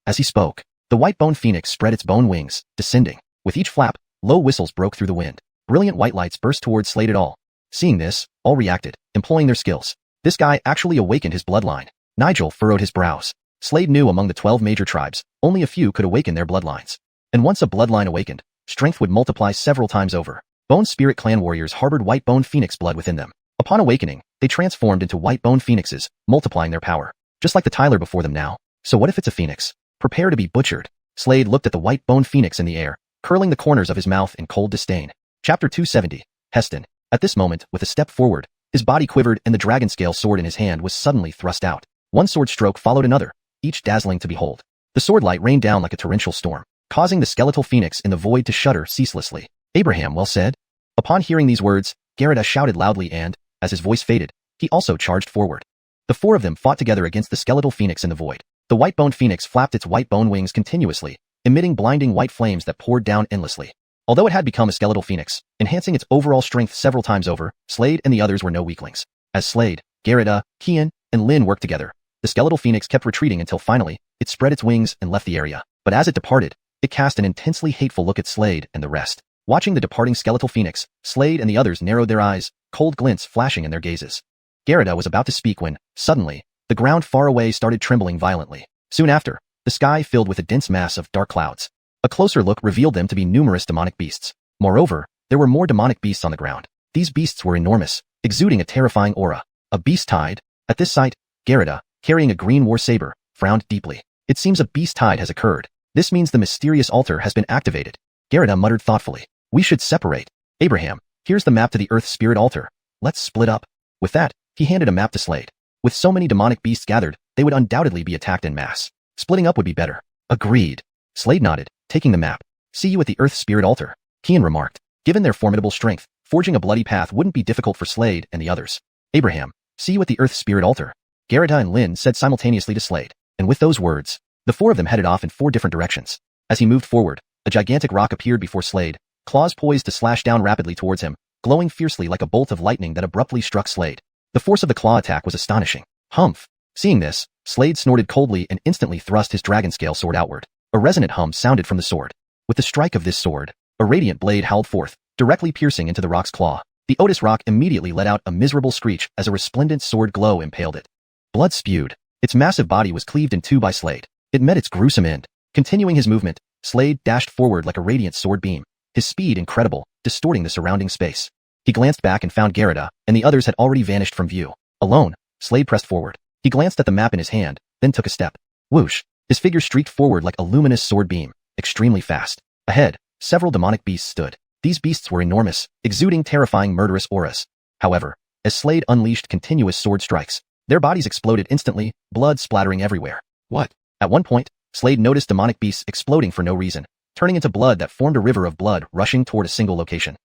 As he spoke, the white-boned phoenix spread its bone wings, descending. With each flap, low whistles broke through the wind. Brilliant white lights burst towards Slade et al. Seeing this, all reacted, employing their skills. This guy actually awakened his bloodline. Nigel furrowed his brows. Slade knew among the 12 major tribes, only a few could awaken their bloodlines. And once a bloodline awakened, strength would multiply several times over. Bone Spirit clan warriors harbored white-boned phoenix blood within them. Upon awakening, they transformed into white-boned phoenixes, multiplying their power. Just like the Tyler before them now. So what if it's a phoenix? Prepare to be butchered. Slade looked at the white-boned phoenix in the air, curling the corners of his mouth in cold disdain. Chapter 270. Heston. At this moment, with a step forward, his body quivered and the dragon scale sword in his hand was suddenly thrust out. One sword stroke followed another, each dazzling to behold. The sword light rained down like a torrential storm, causing the skeletal phoenix in the void to shudder ceaselessly. Abraham, well said. Upon hearing these words, Garida shouted loudly and, as his voice faded, he also charged forward. The four of them fought together against the skeletal phoenix in the void. The white-boned phoenix flapped its white-bone wings continuously, emitting blinding white flames that poured down endlessly. Although it had become a skeletal phoenix, enhancing its overall strength several times over, Slade and the others were no weaklings. As Slade, Garida, Kian, and Lin worked together, the skeletal phoenix kept retreating until finally, it spread its wings and left the area. But as it departed, it cast an intensely hateful look at Slade and the rest. Watching the departing skeletal phoenix, Slade and the others narrowed their eyes, cold glints flashing in their gazes. Garida was about to speak when, suddenly, the ground far away started trembling violently. Soon after, the sky filled with a dense mass of dark clouds. A closer look revealed them to be numerous demonic beasts. Moreover, there were more demonic beasts on the ground. These beasts were enormous, exuding a terrifying aura. A beast tide? At this sight, Garida, carrying a green war saber, frowned deeply. It seems a beast tide has occurred. This means the mysterious altar has been activated. Garida muttered thoughtfully. We should separate. Abraham, here's the map to the Earth Spirit altar. Let's split up. With that, he handed a map to Slade. With so many demonic beasts gathered, they would undoubtedly be attacked en masse. Splitting up would be better. Agreed. Slade nodded, taking the map. See you at the Earth Spirit altar. Kian remarked. Given their formidable strength, forging a bloody path wouldn't be difficult for Slade and the others. Abraham, see you at the Earth Spirit altar. Garida and Lin said simultaneously to Slade. And with those words, the four of them headed off in 4 different directions. As he moved forward, a gigantic rock appeared before Slade, claws poised to slash down rapidly towards him, glowing fiercely like a bolt of lightning that abruptly struck Slade. The force of the claw attack was astonishing. Humph! Seeing this, Slade snorted coldly and instantly thrust his dragon scale sword outward. A resonant hum sounded from the sword. With the strike of this sword, a radiant blade howled forth, directly piercing into the rock's claw. The Otis rock immediately let out a miserable screech as a resplendent sword glow impaled it. Blood spewed. Its massive body was cleaved in two by Slade. It met its gruesome end. Continuing his movement, Slade dashed forward like a radiant sword beam, his speed incredible, distorting the surrounding space. He glanced back and found Garida, and the others had already vanished from view. Alone, Slade pressed forward. He glanced at the map in his hand, then took a step. Whoosh! His figure streaked forward like a luminous sword beam, extremely fast. Ahead, several demonic beasts stood. These beasts were enormous, exuding terrifying murderous auras. However, as Slade unleashed continuous sword strikes, their bodies exploded instantly, blood splattering everywhere. What? At one point, Slade noticed demonic beasts exploding for no reason, turning into blood that formed a river of blood rushing toward a single location.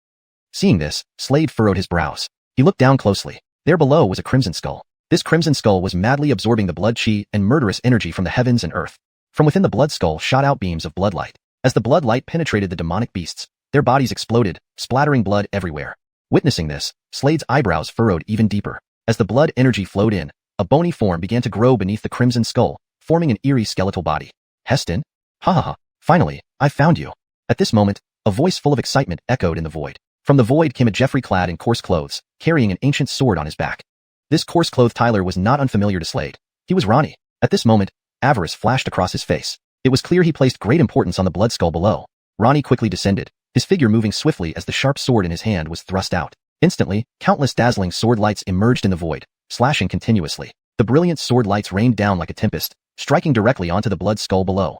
Seeing this, Slade furrowed his brows. He looked down closely. There below was a crimson skull. This crimson skull was madly absorbing the blood chi and murderous energy from the heavens and earth. From within the blood skull shot out beams of blood light. As the blood light penetrated the demonic beasts, their bodies exploded, splattering blood everywhere. Witnessing this, Slade's eyebrows furrowed even deeper. As the blood energy flowed in, a bony form began to grow beneath the crimson skull, forming an eerie skeletal body. Heston? Ha ha ha, finally, I found you. At this moment, a voice full of excitement echoed in the void. From the void came a Jeffrey clad in coarse clothes, carrying an ancient sword on his back. This coarse-clothed Tyler was not unfamiliar to Slade. He was Ronnie. At this moment, avarice flashed across his face. It was clear he placed great importance on the blood skull below. Ronnie quickly descended, his figure moving swiftly as the sharp sword in his hand was thrust out. Instantly, countless dazzling sword lights emerged in the void, slashing continuously. The brilliant sword lights rained down like a tempest, striking directly onto the blood skull below.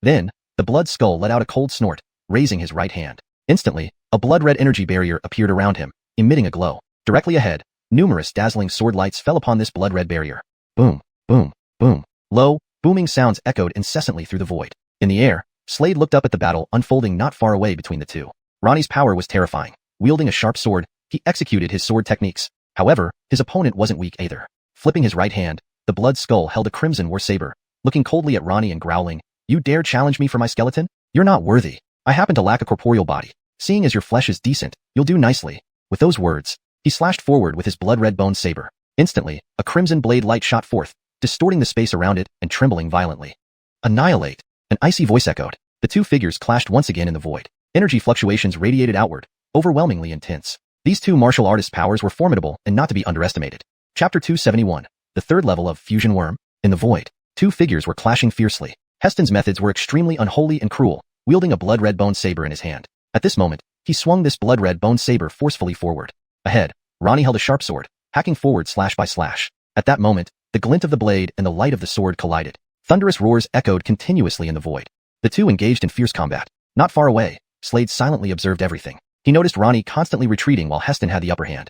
Then, the blood skull let out a cold snort, raising his right hand. Instantly, a blood-red energy barrier appeared around him, emitting a glow. Directly ahead, numerous dazzling sword lights fell upon this blood-red barrier. Boom, boom, boom. Low, booming sounds echoed incessantly through the void. In the air, Slade looked up at the battle unfolding not far away between the two. Ronnie's power was terrifying. Wielding a sharp sword, he executed his sword techniques. However, his opponent wasn't weak either. Flipping his right hand, the blood skull held a crimson war saber, looking coldly at Ronnie and growling, "You dare challenge me for my skeleton? You're not worthy. I happen to lack a corporeal body. Seeing as your flesh is decent, you'll do nicely." With those words, he slashed forward with his blood-red bone saber. Instantly, a crimson blade light shot forth, distorting the space around it and trembling violently. Annihilate! An icy voice echoed. The two figures clashed once again in the void. Energy fluctuations radiated outward, overwhelmingly intense. These two martial artist powers were formidable and not to be underestimated. Chapter 271. The third level of Fusion Worm. In the void, two figures were clashing fiercely. Heston's methods were extremely unholy and cruel, wielding a blood-red bone saber in his hand. At this moment, he swung this blood-red bone saber forcefully forward. Ahead, Ronnie held a sharp sword, hacking forward slash by slash. At that moment, the glint of the blade and the light of the sword collided. Thunderous roars echoed continuously in the void. The two engaged in fierce combat. Not far away, Slade silently observed everything. He noticed Ronnie constantly retreating while Heston had the upper hand.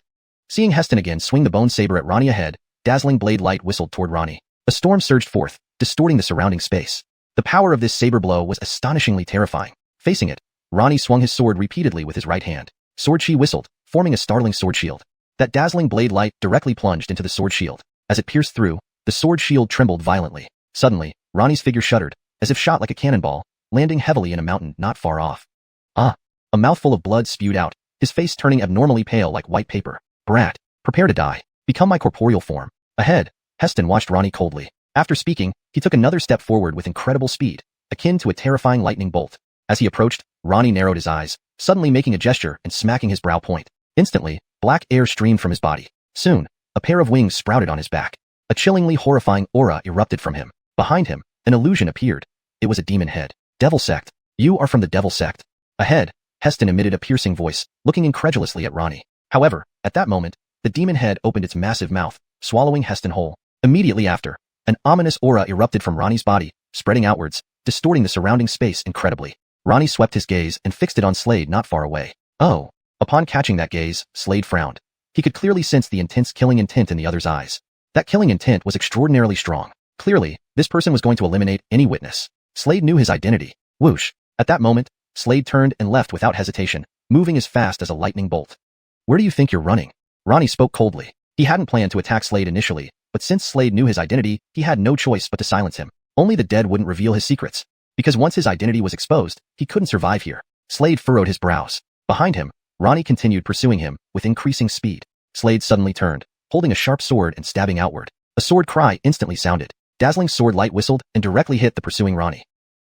Seeing Heston again swing the bone saber at Ronnie ahead, dazzling blade light whistled toward Ronnie. A storm surged forth, distorting the surrounding space. The power of this saber blow was astonishingly terrifying. Facing it, Ronnie swung his sword repeatedly with his right hand. Sword chi whistled, forming a startling sword shield. That dazzling blade light directly plunged into the sword shield. As it pierced through, the sword shield trembled violently. Suddenly, Ronnie's figure shuddered, as if shot like a cannonball, landing heavily in a mountain not far off. Ah! A mouthful of blood spewed out, his face turning abnormally pale like white paper. Brat, prepare to die. Become my corporeal form. Ahead, Heston watched Ronnie coldly. After speaking, he took another step forward with incredible speed, akin to a terrifying lightning bolt. As he approached, Ronnie narrowed his eyes, suddenly making a gesture and smacking his brow point. Instantly, black air streamed from his body. Soon, a pair of wings sprouted on his back. A chillingly horrifying aura erupted from him. Behind him, an illusion appeared. It was a demon head. Devil Sect. You are from the Devil Sect. Ahead, Heston emitted a piercing voice, looking incredulously at Ronnie. However, at that moment, the demon head opened its massive mouth, swallowing Heston whole. Immediately after, an ominous aura erupted from Ronnie's body, spreading outwards, distorting the surrounding space incredibly. Ronnie swept his gaze and fixed it on Slade not far away. Oh! Upon catching that gaze, Slade frowned. He could clearly sense the intense killing intent in the other's eyes. That killing intent was extraordinarily strong. Clearly, this person was going to eliminate any witness. Slade knew his identity. Whoosh! At that moment, Slade turned and left without hesitation, moving as fast as a lightning bolt. Where do you think you're running? Ronnie spoke coldly. He hadn't planned to attack Slade initially, but since Slade knew his identity, he had no choice but to silence him. Only the dead wouldn't reveal his secrets. Because once his identity was exposed, he couldn't survive here. Slade furrowed his brows. Behind him, Ronnie continued pursuing him, with increasing speed. Slade suddenly turned, holding a sharp sword and stabbing outward. A sword cry instantly sounded. Dazzling sword light whistled and directly hit the pursuing Ronnie.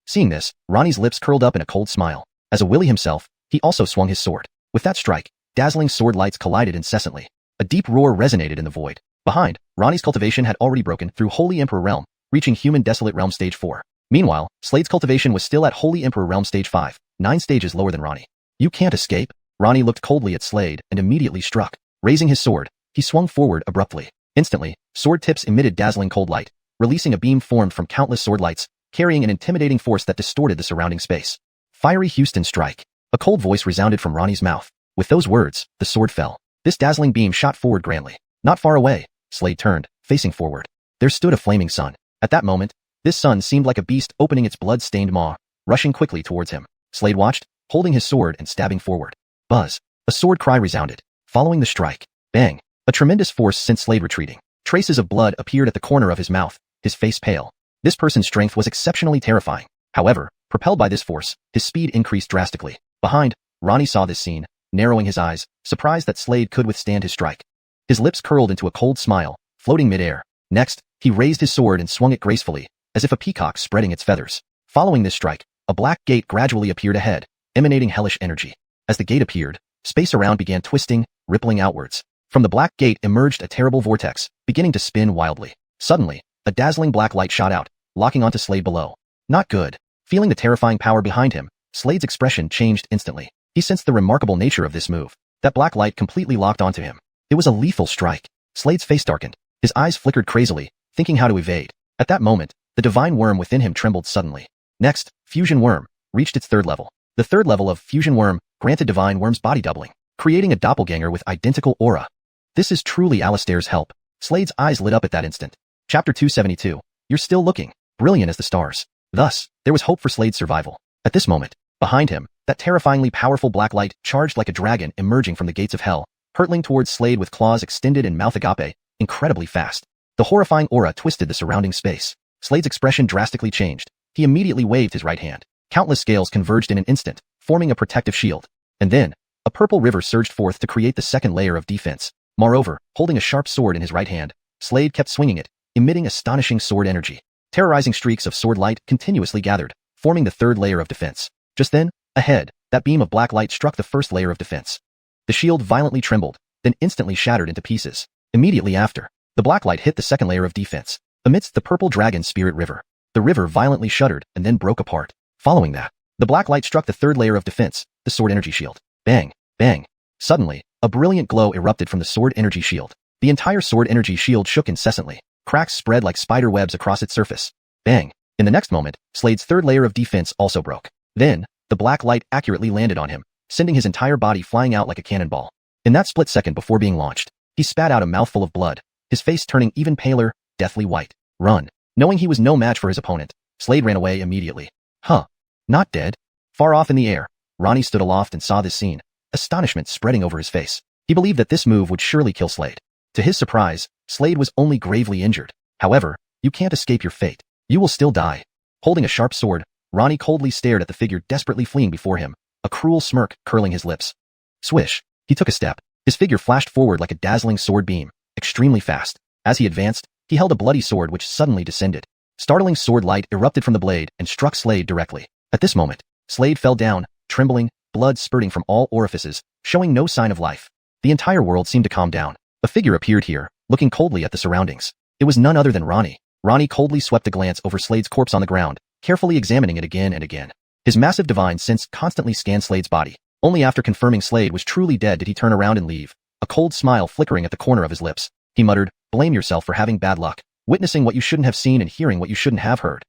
Seeing this, Ronnie's lips curled up in a cold smile. As a willy himself, he also swung his sword. With that strike, dazzling sword lights collided incessantly. A deep roar resonated in the void. Behind, Ronnie's cultivation had already broken through Holy Emperor Realm, reaching Human Desolate Realm Stage 4. Meanwhile, Slade's cultivation was still at Holy Emperor Realm Stage 5, 9 stages lower than Ronnie. You can't escape? Ronnie looked coldly at Slade and immediately struck. Raising his sword, he swung forward abruptly. Instantly, sword tips emitted dazzling cold light, releasing a beam formed from countless sword lights, carrying an intimidating force that distorted the surrounding space. Fiery Xiuxian strike. A cold voice resounded from Ronnie's mouth. With those words, the sword fell. This dazzling beam shot forward grandly. Not far away, Slade turned, facing forward. There stood a flaming sun. At that moment, this sun seemed like a beast opening its blood-stained maw, rushing quickly towards him. Slade watched, holding his sword and stabbing forward. Buzz. A sword cry resounded. Following the strike. Bang. A tremendous force sent Slade retreating. Traces of blood appeared at the corner of his mouth, his face pale. This person's strength was exceptionally terrifying. However, propelled by this force, his speed increased drastically. Behind, Ronnie saw this scene, narrowing his eyes, surprised that Slade could withstand his strike. His lips curled into a cold smile, floating mid-air. Next, he raised his sword and swung it gracefully, as if a peacock spreading its feathers. Following this strike, a black gate gradually appeared ahead, emanating hellish energy. As the gate appeared, space around began twisting, rippling outwards. From the black gate emerged a terrible vortex, beginning to spin wildly. Suddenly, a dazzling black light shot out, locking onto Slade below. Not good. Feeling the terrifying power behind him, Slade's expression changed instantly. He sensed the remarkable nature of this move. That black light completely locked onto him. It was a lethal strike. Slade's face darkened. His eyes flickered crazily, thinking how to evade. At that moment, the divine worm within him trembled suddenly. Next, Fusion Worm reached its third level. The third level of Fusion Worm granted Divine Worm's body doubling, creating a doppelganger with identical aura. This is truly Alistair's help. Slade's eyes lit up at that instant. Chapter 272. You're still looking, brilliant as the stars. Thus, there was hope for Slade's survival. At this moment, behind him, that terrifyingly powerful black light charged like a dragon emerging from the gates of hell, hurtling towards Slade with claws extended and mouth agape, incredibly fast. The horrifying aura twisted the surrounding space. Slade's expression drastically changed. He immediately waved his right hand. Countless scales converged in an instant, forming a protective shield. And then, A purple river surged forth to create the second layer of defense. Moreover, holding a sharp sword in his right hand, Slade kept swinging it, emitting astonishing sword energy. Terrorizing streaks of sword light continuously gathered, forming the third layer of defense. Just then, ahead, that beam of black light struck the first layer of defense. The shield violently trembled, then instantly shattered into pieces. Immediately after, the black light hit the second layer of defense. Amidst the purple dragon spirit river, the river violently shuddered and then broke apart. Following that, the black light struck the third layer of defense, the sword energy shield. Bang! Bang! Suddenly, a brilliant glow erupted from the sword energy shield. The entire sword energy shield shook incessantly. Cracks spread like spider webs across its surface. Bang! In the next moment, Slade's third layer of defense also broke. Then, the black light accurately landed on him, sending his entire body flying out like a cannonball. In that split second before being launched, he spat out a mouthful of blood, his face turning even paler, deathly white. Run! Knowing he was no match for his opponent, Slade ran away immediately. Huh. Not dead? Far off in the air, Ronnie stood aloft and saw this scene, astonishment spreading over his face. He believed that this move would surely kill Slade. To his surprise, Slade was only gravely injured. However, you can't escape your fate. You will still die. Holding a sharp sword, Ronnie coldly stared at the figure desperately fleeing before him, a cruel smirk curling his lips. Swish! He took a step. His figure flashed forward like a dazzling sword beam, extremely fast. As he advanced, he held a bloody sword which suddenly descended. Startling sword light erupted from the blade and struck Slade directly. At this moment, Slade fell down, trembling, blood spurting from all orifices, showing no sign of life. The entire world seemed to calm down. A figure appeared here, looking coldly at the surroundings. It was none other than Ronnie. Ronnie coldly swept a glance over Slade's corpse on the ground, carefully examining it again and again. His massive divine sense constantly scanned Slade's body. Only after confirming Slade was truly dead did he turn around and leave, a cold smile flickering at the corner of his lips. He muttered, "Blame yourself for having bad luck, witnessing what you shouldn't have seen and hearing what you shouldn't have heard."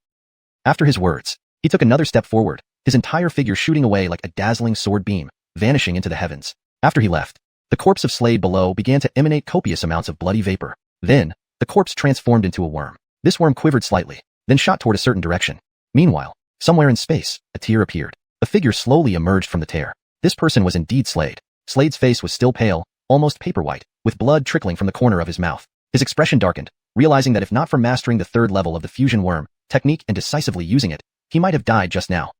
After his words, he took another step forward, his entire figure shooting away like a dazzling sword beam, vanishing into the heavens. After he left, the corpse of Slade below began to emanate copious amounts of bloody vapor. Then, the corpse transformed into a worm. This worm quivered slightly, then shot toward a certain direction. Meanwhile, somewhere in space, a tear appeared. A figure slowly emerged from the tear. This person was indeed Slade. Slade's face was still pale, almost paper white, with blood trickling from the corner of his mouth. His expression darkened, realizing that if not for mastering the third level of the fusion worm technique and decisively using it, he might have died just now.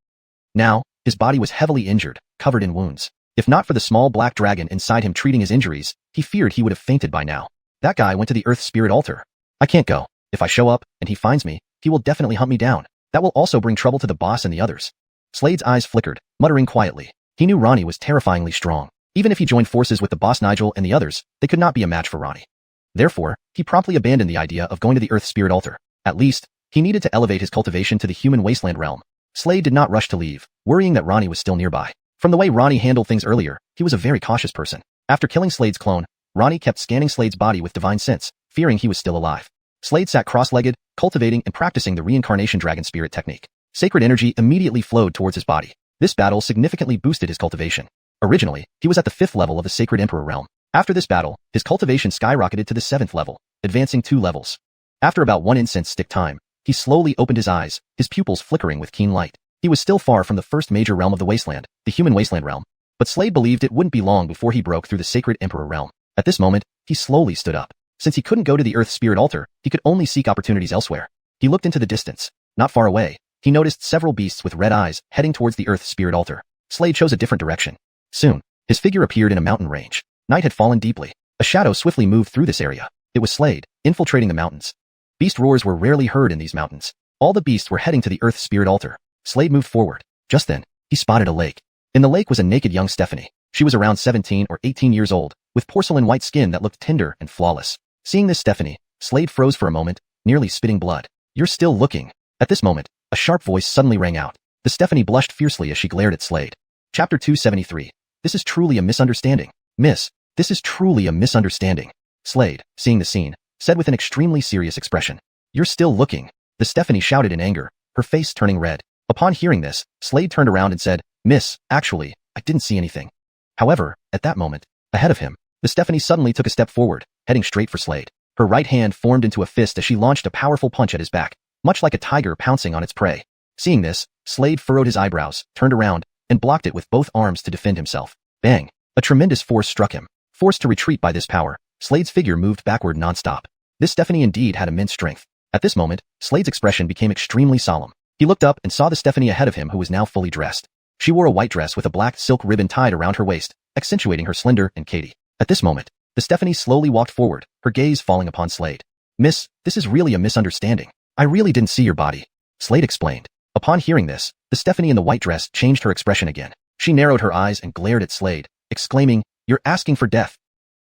Now, his body was heavily injured, covered in wounds. If not for the small black dragon inside him treating his injuries, he feared he would have fainted by now. That guy went to the Earth Spirit Altar. I can't go. If I show up, and he finds me, he will definitely hunt me down. That will also bring trouble to the boss and the others. Slade's eyes flickered, muttering quietly. He knew Ronnie was terrifyingly strong. Even if he joined forces with the boss Nigel and the others, they could not be a match for Ronnie. Therefore, he promptly abandoned the idea of going to the Earth Spirit Altar. At least, he needed to elevate his cultivation to the human wasteland realm. Slade did not rush to leave, worrying that Ronnie was still nearby. From the way Ronnie handled things earlier, he was a very cautious person. After killing Slade's clone, Ronnie kept scanning Slade's body with divine sense, fearing he was still alive. Slade sat cross-legged, cultivating and practicing the reincarnation dragon spirit technique. Sacred energy immediately flowed towards his body. This battle significantly boosted his cultivation. Originally, he was at the 5th level of the Sacred Emperor realm. After this battle, his cultivation skyrocketed to the 7th level, advancing 2 levels. After about 1 incense stick time, he slowly opened his eyes, his pupils flickering with keen light. He was still far from the first major realm of the wasteland, the human wasteland realm. But Slade believed it wouldn't be long before he broke through the Sacred Emperor realm. At this moment, he slowly stood up. Since he couldn't go to the Earth Spirit Altar, he could only seek opportunities elsewhere. He looked into the distance. Not far away, he noticed several beasts with red eyes heading towards the Earth Spirit Altar. Slade chose a different direction. Soon, his figure appeared in a mountain range. Night had fallen deeply. A shadow swiftly moved through this area. It was Slade, infiltrating the mountains. Beast roars were rarely heard in these mountains. All the beasts were heading to the Earth Spirit Altar. Slade moved forward. Just then, he spotted a lake. In the lake was a naked young Stephanie. She was around 17 or 18 years old, with porcelain white skin that looked tender and flawless. Seeing this Stephanie, Slade froze for a moment, nearly spitting blood. "You're still looking." At this moment, a sharp voice suddenly rang out. The Stephanie blushed fiercely as she glared at Slade. Chapter 273. This is truly a misunderstanding. Miss, this is truly a misunderstanding. Slade, seeing the scene, said with an extremely serious expression. "You're still looking." The Stephanie shouted in anger, her face turning red. Upon hearing this, Slade turned around and said, "Miss, actually, I didn't see anything." However, at that moment, ahead of him, the Stephanie suddenly took a step forward, heading straight for Slade. Her right hand formed into a fist as she launched a powerful punch at his back, much like a tiger pouncing on its prey. Seeing this, Slade furrowed his eyebrows, turned around, and blocked it with both arms to defend himself. Bang! A tremendous force struck him. Forced to retreat by this power, Slade's figure moved backward non-stop. This Stephanie indeed had immense strength. At this moment, Slade's expression became extremely solemn. He looked up and saw the Stephanie ahead of him who was now fully dressed. She wore a white dress with a black silk ribbon tied around her waist, accentuating her slender and Katie. At this moment, the Stephanie slowly walked forward, her gaze falling upon Slade. Miss, this is really a misunderstanding. I really didn't see your body. Slade explained. Upon hearing this, the Stephanie in the white dress changed her expression again. She narrowed her eyes and glared at Slade, exclaiming, "You're asking for death."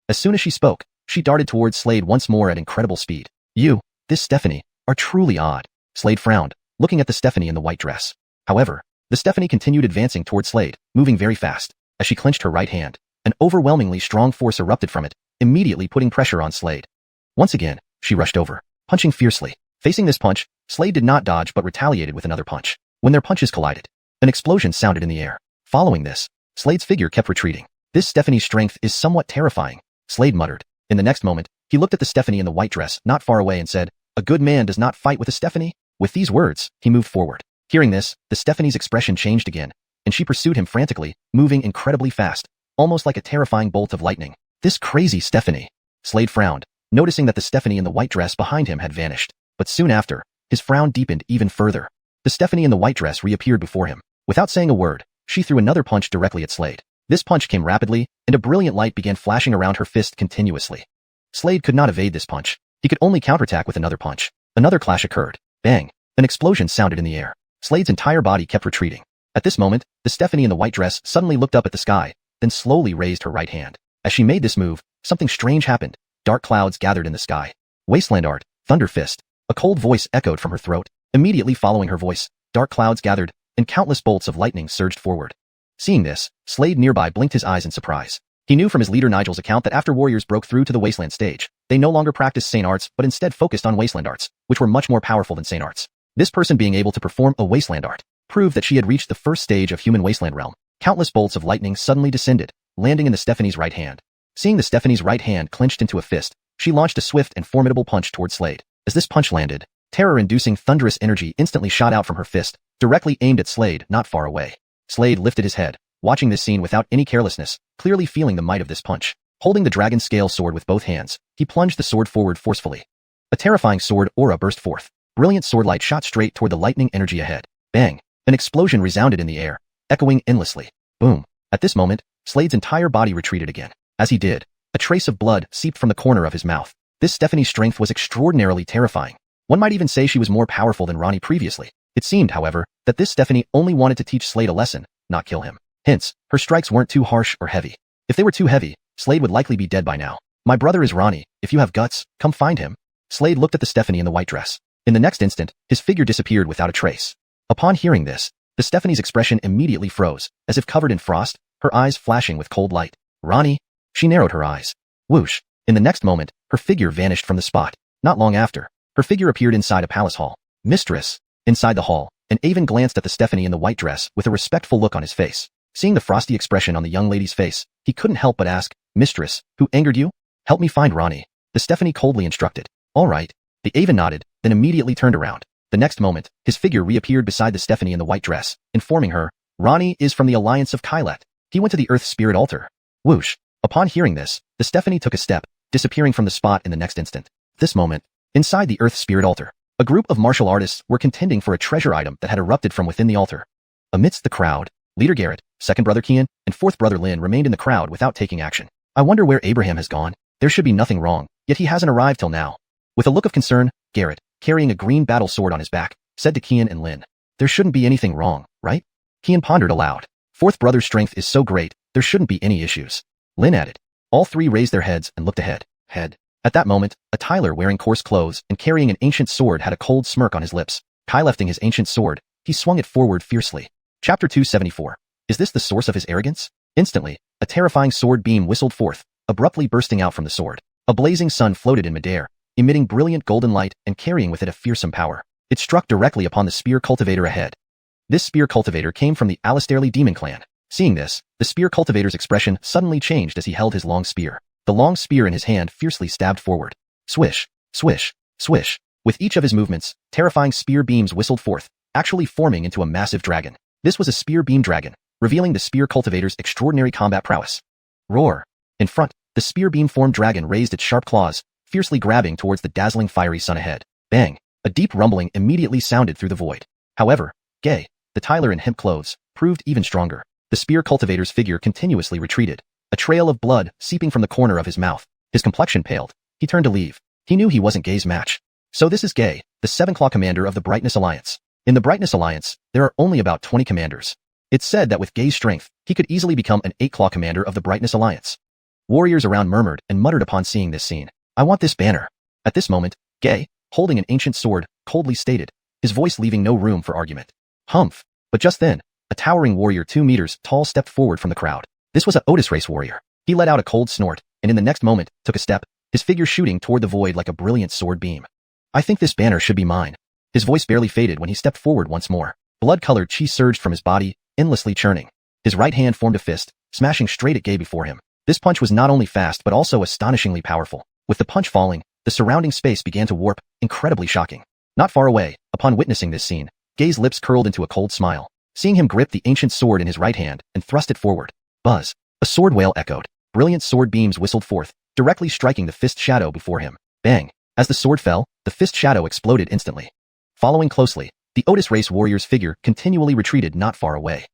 As soon as she spoke, she darted towards Slade once more at incredible speed. You, this Stephanie, are truly odd. Slade frowned, looking at the Stephanie in the white dress. However, the Stephanie continued advancing towards Slade, moving very fast. As she clenched her right hand, an overwhelmingly strong force erupted from it, immediately putting pressure on Slade. Once again, she rushed over, punching fiercely. Facing this punch, Slade did not dodge but retaliated with another punch. When their punches collided, an explosion sounded in the air. Following this, Slade's figure kept retreating. This Stephanie's strength is somewhat terrifying, Slade muttered. In the next moment, he looked at the Stephanie in the white dress not far away and said, "A good man does not fight with a Stephanie?" With these words, he moved forward. Hearing this, the Stephanie's expression changed again, and she pursued him frantically, moving incredibly fast, almost like a terrifying bolt of lightning. This crazy Stephanie. Slade frowned, noticing that the Stephanie in the white dress behind him had vanished. But soon after, his frown deepened even further. The Stephanie in the white dress reappeared before him. Without saying a word, she threw another punch directly at Slade. This punch came rapidly, and a brilliant light began flashing around her fist continuously. Slade could not evade this punch. He could only counterattack with another punch. Another clash occurred. Bang! An explosion sounded in the air. Slade's entire body kept retreating. At this moment, the Stephanie in the white dress suddenly looked up at the sky, then slowly raised her right hand. As she made this move, something strange happened. Dark clouds gathered in the sky. Wasteland art, Thunder Fist. A cold voice echoed from her throat. Immediately following her voice, dark clouds gathered, and countless bolts of lightning surged forward. Seeing this, Slade nearby blinked his eyes in surprise. He knew from his leader Nigel's account that after warriors broke through to the Wasteland stage, they no longer practiced Sane arts but instead focused on Wasteland arts, which were much more powerful than Sane arts. This person being able to perform a Wasteland art proved that she had reached the first stage of human Wasteland realm. Countless bolts of lightning suddenly descended, landing in the Stephanie's right hand. Seeing the Stephanie's right hand clenched into a fist, she launched a swift and formidable punch toward Slade. As this punch landed, terror-inducing thunderous energy instantly shot out from her fist, directly aimed at Slade not far away. Slade lifted his head, watching this scene without any carelessness, clearly feeling the might of this punch. Holding the dragon scale sword with both hands, he plunged the sword forward forcefully. A terrifying sword aura burst forth. Brilliant sword light shot straight toward the lightning energy ahead. Bang! An explosion resounded in the air, echoing endlessly. Boom! At this moment, Slade's entire body retreated again. As he did, a trace of blood seeped from the corner of his mouth. This Stephanie's strength was extraordinarily terrifying. One might even say she was more powerful than Ronnie previously. It seemed, however, that this Stephanie only wanted to teach Slade a lesson, not kill him. Hence, her strikes weren't too harsh or heavy. If they were too heavy, Slade would likely be dead by now. My brother is Ronnie. If you have guts, come find him. Slade looked at the Stephanie in the white dress. In the next instant, his figure disappeared without a trace. Upon hearing this, the Stephanie's expression immediately froze, as if covered in frost, her eyes flashing with cold light. Ronnie? She narrowed her eyes. Whoosh! In the next moment, her figure vanished from the spot. Not long after, her figure appeared inside a palace hall. Mistress! Inside the hall, and Avon glanced at the Stephanie in the white dress with a respectful look on his face. Seeing the frosty expression on the young lady's face, he couldn't help but ask, "Mistress, who angered you? Help me find Ronnie." The Stephanie coldly instructed. "All right." The Avon nodded, then immediately turned around. The next moment, his figure reappeared beside the Stephanie in the white dress, informing her, "Ronnie is from the Alliance of Kylet. He went to the Earth Spirit Altar." Whoosh! Upon hearing this, the Stephanie took a step, disappearing from the spot in the next instant. This moment, inside the Earth Spirit Altar, a group of martial artists were contending for a treasure item that had erupted from within the altar. Amidst the crowd, Leader Garrett, second brother Kian, and fourth brother Lin remained in the crowd without taking action. I wonder where Abraham has gone. There should be nothing wrong, yet he hasn't arrived till now. With a look of concern, Garrett, carrying a green battle sword on his back, said to Kian and Lin, "There shouldn't be anything wrong, right?" Kian pondered aloud. Fourth brother's strength is so great, there shouldn't be any issues. Lin added. All three raised their heads and looked ahead. At that moment, a Tyler wearing coarse clothes and carrying an ancient sword had a cold smirk on his lips. Kai lifting his ancient sword, he swung it forward fiercely. Chapter 274. Is this the source of his arrogance? Instantly, a terrifying sword beam whistled forth, abruptly bursting out from the sword. A blazing sun floated in midair, emitting brilliant golden light and carrying with it a fearsome power. It struck directly upon the spear cultivator ahead. This spear cultivator came from the Alistairley demon clan. Seeing this, the spear cultivator's expression suddenly changed as he held his long spear. The long spear in his hand fiercely stabbed forward. Swish, swish, swish. With each of his movements, terrifying spear beams whistled forth, actually forming into a massive dragon. This was a spear beam dragon, revealing the spear cultivator's extraordinary combat prowess. Roar! In front, the spear beam formed dragon raised its sharp claws, fiercely grabbing towards the dazzling fiery sun ahead. Bang! A deep rumbling immediately sounded through the void. However, Gay, the Tyler in hemp clothes, proved even stronger. The spear cultivator's figure continuously retreated, a trail of blood seeping from the corner of his mouth. His complexion paled. He turned to leave. He knew he wasn't Gay's match. So this is Gay, the Seven-Claw commander of the Brightness Alliance. In the Brightness Alliance, there are only about 20 commanders. It's said that with Gay's strength, he could easily become an 8-Claw commander of the Brightness Alliance. Warriors around murmured and muttered upon seeing this scene. I want this banner. At this moment, Gay, holding an ancient sword, coldly stated, his voice leaving no room for argument. Humph. But just then, a towering warrior 2 meters tall stepped forward from the crowd. This was a Otis race warrior. He let out a cold snort, and in the next moment, took a step, his figure shooting toward the void like a brilliant sword beam. I think this banner should be mine. His voice barely faded when he stepped forward once more. Blood-colored chi surged from his body, endlessly churning. His right hand formed a fist, smashing straight at Gay before him. This punch was not only fast but also astonishingly powerful. With the punch falling, the surrounding space began to warp, incredibly shocking. Not far away, upon witnessing this scene, Gay's lips curled into a cold smile. Seeing him grip the ancient sword in his right hand and thrust it forward. Buzz. A sword wail echoed. Brilliant sword beams whistled forth, directly striking the fist shadow before him. Bang. As the sword fell, the fist shadow exploded instantly. Following closely, the Otis race warrior's figure continually retreated not far away.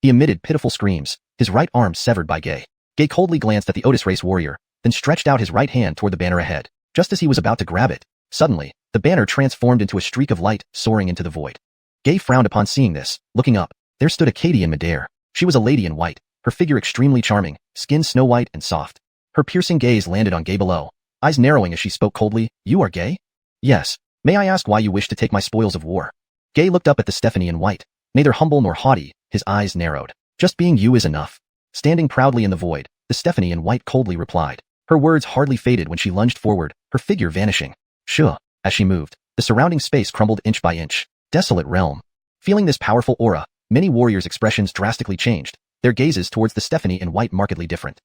He emitted pitiful screams, his right arm severed by Gay. Gay coldly glanced at the Otis race warrior, then stretched out his right hand toward the banner ahead. Just as he was about to grab it, suddenly, the banner transformed into a streak of light soaring into the void. Gay frowned upon seeing this. Looking up, there stood a Katie in midair. She was a lady in white, her figure extremely charming, skin snow-white and soft. Her piercing gaze landed on Gay below, eyes narrowing as she spoke coldly. You are Gay? Yes. May I ask why you wish to take my spoils of war? Gay looked up at the Stephanie in white. Neither humble nor haughty, his eyes narrowed. Just being you is enough. Standing proudly in the void, the Stephanie in white coldly replied. Her words hardly faded when she lunged forward, her figure vanishing. Shoo. As she moved, the surrounding space crumbled inch by inch. Desolate realm. Feeling this powerful aura, many warriors' expressions drastically changed, their gazes towards the Stephanie in white markedly different.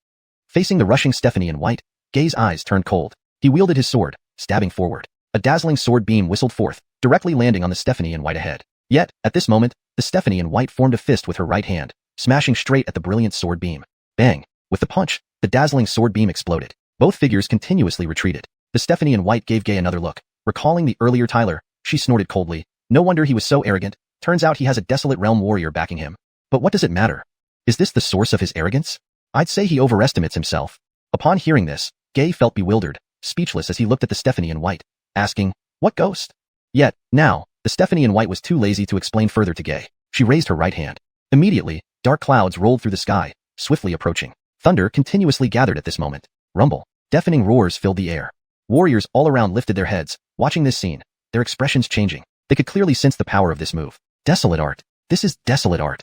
Facing the rushing Stephanie in white, Gay's eyes turned cold. He wielded his sword, stabbing forward. A dazzling sword beam whistled forth, directly landing on the Stephanie in white ahead. Yet, at this moment, the Stephanie in white formed a fist with her right hand, smashing straight at the brilliant sword beam. Bang! With the punch, the dazzling sword beam exploded. Both figures continuously retreated. The Stephanie in white gave Gay another look. Recalling the earlier Tyler, she snorted coldly. No wonder he was so arrogant. Turns out he has a desolate realm warrior backing him. But what does it matter? Is this the source of his arrogance? I'd say he overestimates himself. Upon hearing this, Gay felt bewildered, speechless as he looked at the Stephanie in white, asking, what ghost? Yet, now, the Stephanie in white was too lazy to explain further to Gay. She raised her right hand. Immediately, dark clouds rolled through the sky, swiftly approaching. Thunder continuously gathered at this moment. Rumble. Deafening roars filled the air. Warriors all around lifted their heads, watching this scene, their expressions changing. They could clearly sense the power of this move. Desolate art. This is desolate art.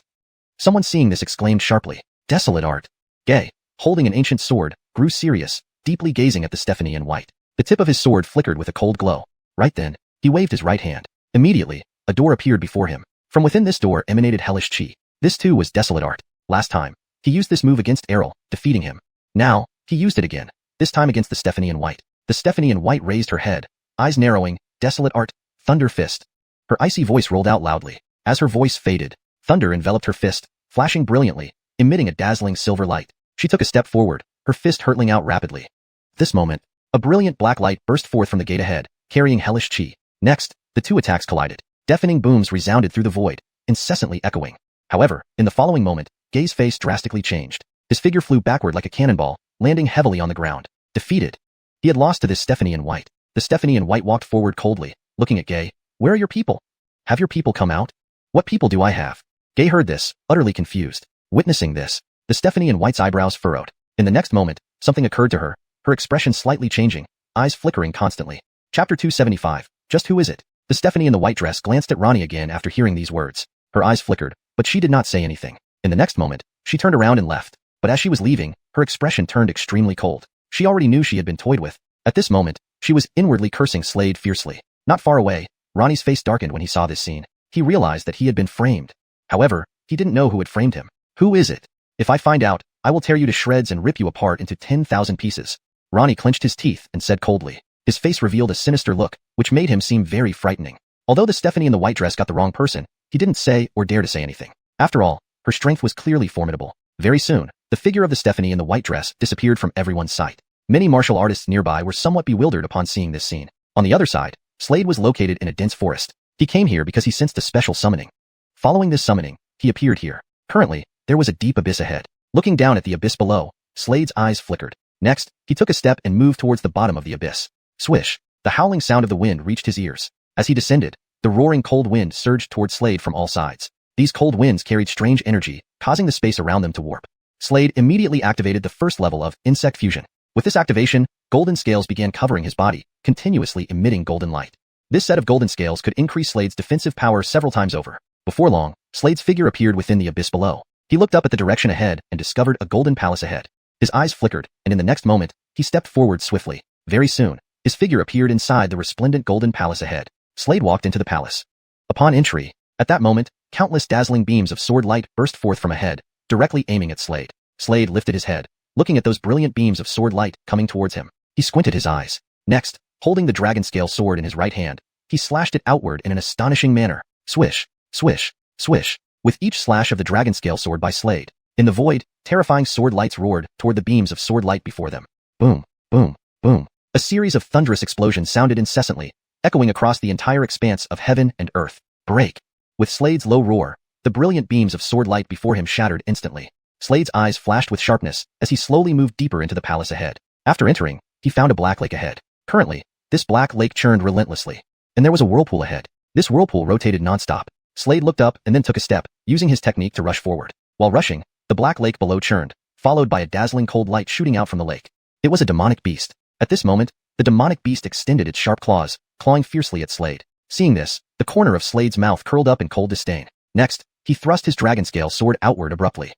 Someone seeing this exclaimed sharply, desolate art. Gay, holding an ancient sword, grew serious, deeply gazing at the Stephanie in white. The tip of his sword flickered with a cold glow. Right then, he waved his right hand. Immediately, a door appeared before him. From within this door emanated hellish chi. This too was desolate art. Last time, he used this move against Errol, defeating him. Now, he used it again, this time against the Stephanie in white. The Stephanie in white raised her head, eyes narrowing, desolate art, thunder fist. Her icy voice rolled out loudly. As her voice faded, thunder enveloped her fist, flashing brilliantly, emitting a dazzling silver light. She took a step forward, her fist hurtling out rapidly. At this moment, a brilliant black light burst forth from the gate ahead, carrying hellish chi. Next, the two attacks collided. Deafening booms resounded through the void, incessantly echoing. However, in the following moment, Gay's face drastically changed. His figure flew backward like a cannonball, landing heavily on the ground. Defeated. He had lost to this Stephanie in white. The Stephanie in white walked forward coldly, looking at Gay. Where are your people? Have your people come out? What people do I have? Gay heard this, utterly confused. Witnessing this, the Stephanie in white's eyebrows furrowed. In the next moment, something occurred to her, her expression slightly changing, eyes flickering constantly. Chapter 275. Just who is it? The Stephanie in the white dress glanced at Ronnie again after hearing these words. Her eyes flickered, but she did not say anything. In the next moment, she turned around and left. But as she was leaving, her expression turned extremely cold. She already knew she had been toyed with. At this moment, she was inwardly cursing Slade fiercely. Not far away, Ronnie's face darkened when he saw this scene. He realized that he had been framed. However, he didn't know who had framed him. Who is it? If I find out, I will tear you to shreds and rip you apart into 10,000 pieces. Ronnie clenched his teeth and said coldly. His face revealed a sinister look, which made him seem very frightening. Although the Stephanie in the white dress got the wrong person, he didn't say or dare to say anything. After all, her strength was clearly formidable. Very soon, the figure of the Stephanie in the white dress disappeared from everyone's sight. Many martial artists nearby were somewhat bewildered upon seeing this scene. On the other side, Slade was located in a dense forest. He came here because he sensed a special summoning. Following this summoning, he appeared here. Currently, there was a deep abyss ahead. Looking down at the abyss below, Slade's eyes flickered. Next, he took a step and moved towards the bottom of the abyss. Swish! The howling sound of the wind reached his ears. As he descended, the roaring cold wind surged toward Slade from all sides. These cold winds carried strange energy, causing the space around them to warp. Slade immediately activated the first level of insect fusion. With this activation, golden scales began covering his body, continuously emitting golden light. This set of golden scales could increase Slade's defensive power several times over. Before long, Slade's figure appeared within the abyss below. He looked up at the direction ahead and discovered a golden palace ahead. His eyes flickered, and in the next moment, he stepped forward swiftly. Very soon, his figure appeared inside the resplendent golden palace ahead. Slade walked into the palace. Upon entry, at that moment, countless dazzling beams of sword light burst forth from ahead, directly aiming at Slade. Slade lifted his head, looking at those brilliant beams of sword light coming towards him. He squinted his eyes. Next, holding the dragon scale sword in his right hand, he slashed it outward in an astonishing manner. Swish, swish, swish. With each slash of the dragon scale sword by Slade, in the void, terrifying sword lights roared toward the beams of sword light before them. Boom, boom, boom. A series of thunderous explosions sounded incessantly, echoing across the entire expanse of heaven and earth. Break! With Slade's low roar, the brilliant beams of sword light before him shattered instantly. Slade's eyes flashed with sharpness as he slowly moved deeper into the palace ahead. After entering, he found a black lake ahead. Currently, this black lake churned relentlessly, and there was a whirlpool ahead. This whirlpool rotated nonstop. Slade looked up and then took a step, using his technique to rush forward. While rushing, the black lake below churned, followed by a dazzling cold light shooting out from the lake. It was a demonic beast. At this moment, the demonic beast extended its sharp claws, clawing fiercely at Slade. Seeing this, the corner of Slade's mouth curled up in cold disdain. Next, he thrust his dragon scale sword outward abruptly.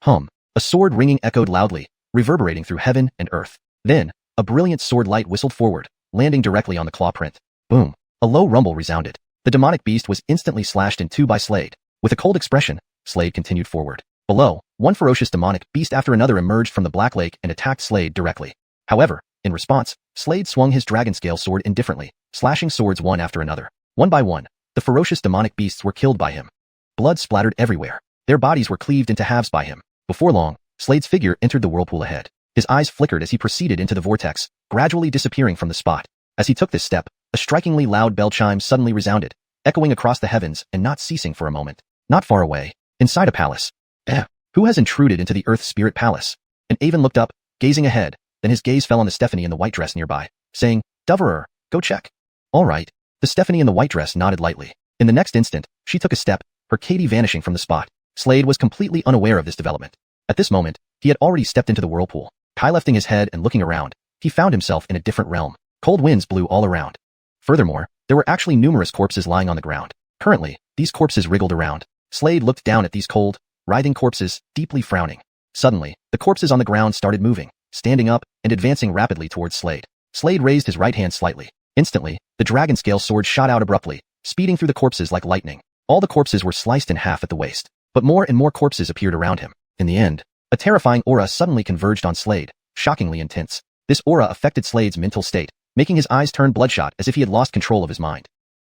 Hum! A sword ringing echoed loudly, reverberating through heaven and earth. Then, a brilliant sword light whistled forward, landing directly on the claw print. Boom! A low rumble resounded. The demonic beast was instantly slashed in two by Slade. With a cold expression, Slade continued forward. Below, one ferocious demonic beast after another emerged from the black lake and attacked Slade directly. However, in response, Slade swung his dragon scale sword indifferently, slashing swords one after another. One by one, the ferocious demonic beasts were killed by him. Blood splattered everywhere. Their bodies were cleaved into halves by him. Before long, Slade's figure entered the whirlpool ahead. His eyes flickered as he proceeded into the vortex, gradually disappearing from the spot. As he took this step, a strikingly loud bell chime suddenly resounded, echoing across the heavens and not ceasing for a moment. Not far away, inside a palace. Who has intruded into the Earth Spirit Palace? And Avon looked up, gazing ahead, then his gaze fell on the Stephanie in the white dress nearby, saying, Doverer, go check. All right. The Stephanie in the white dress nodded lightly. In the next instant, she took a step, her Katie vanishing from the spot. Slade was completely unaware of this development. At this moment, he had already stepped into the whirlpool. High-lifting his head and looking around, he found himself in a different realm. Cold winds blew all around. Furthermore, there were actually numerous corpses lying on the ground. Currently, these corpses wriggled around. Slade looked down at these cold, writhing corpses, deeply frowning. Suddenly, the corpses on the ground started moving, standing up, and advancing rapidly towards Slade. Slade raised his right hand slightly. Instantly, the dragon scale sword shot out abruptly, speeding through the corpses like lightning. All the corpses were sliced in half at the waist, but more and more corpses appeared around him. In the end, a terrifying aura suddenly converged on Slade, shockingly intense. This aura affected Slade's mental state, making his eyes turn bloodshot as if he had lost control of his mind.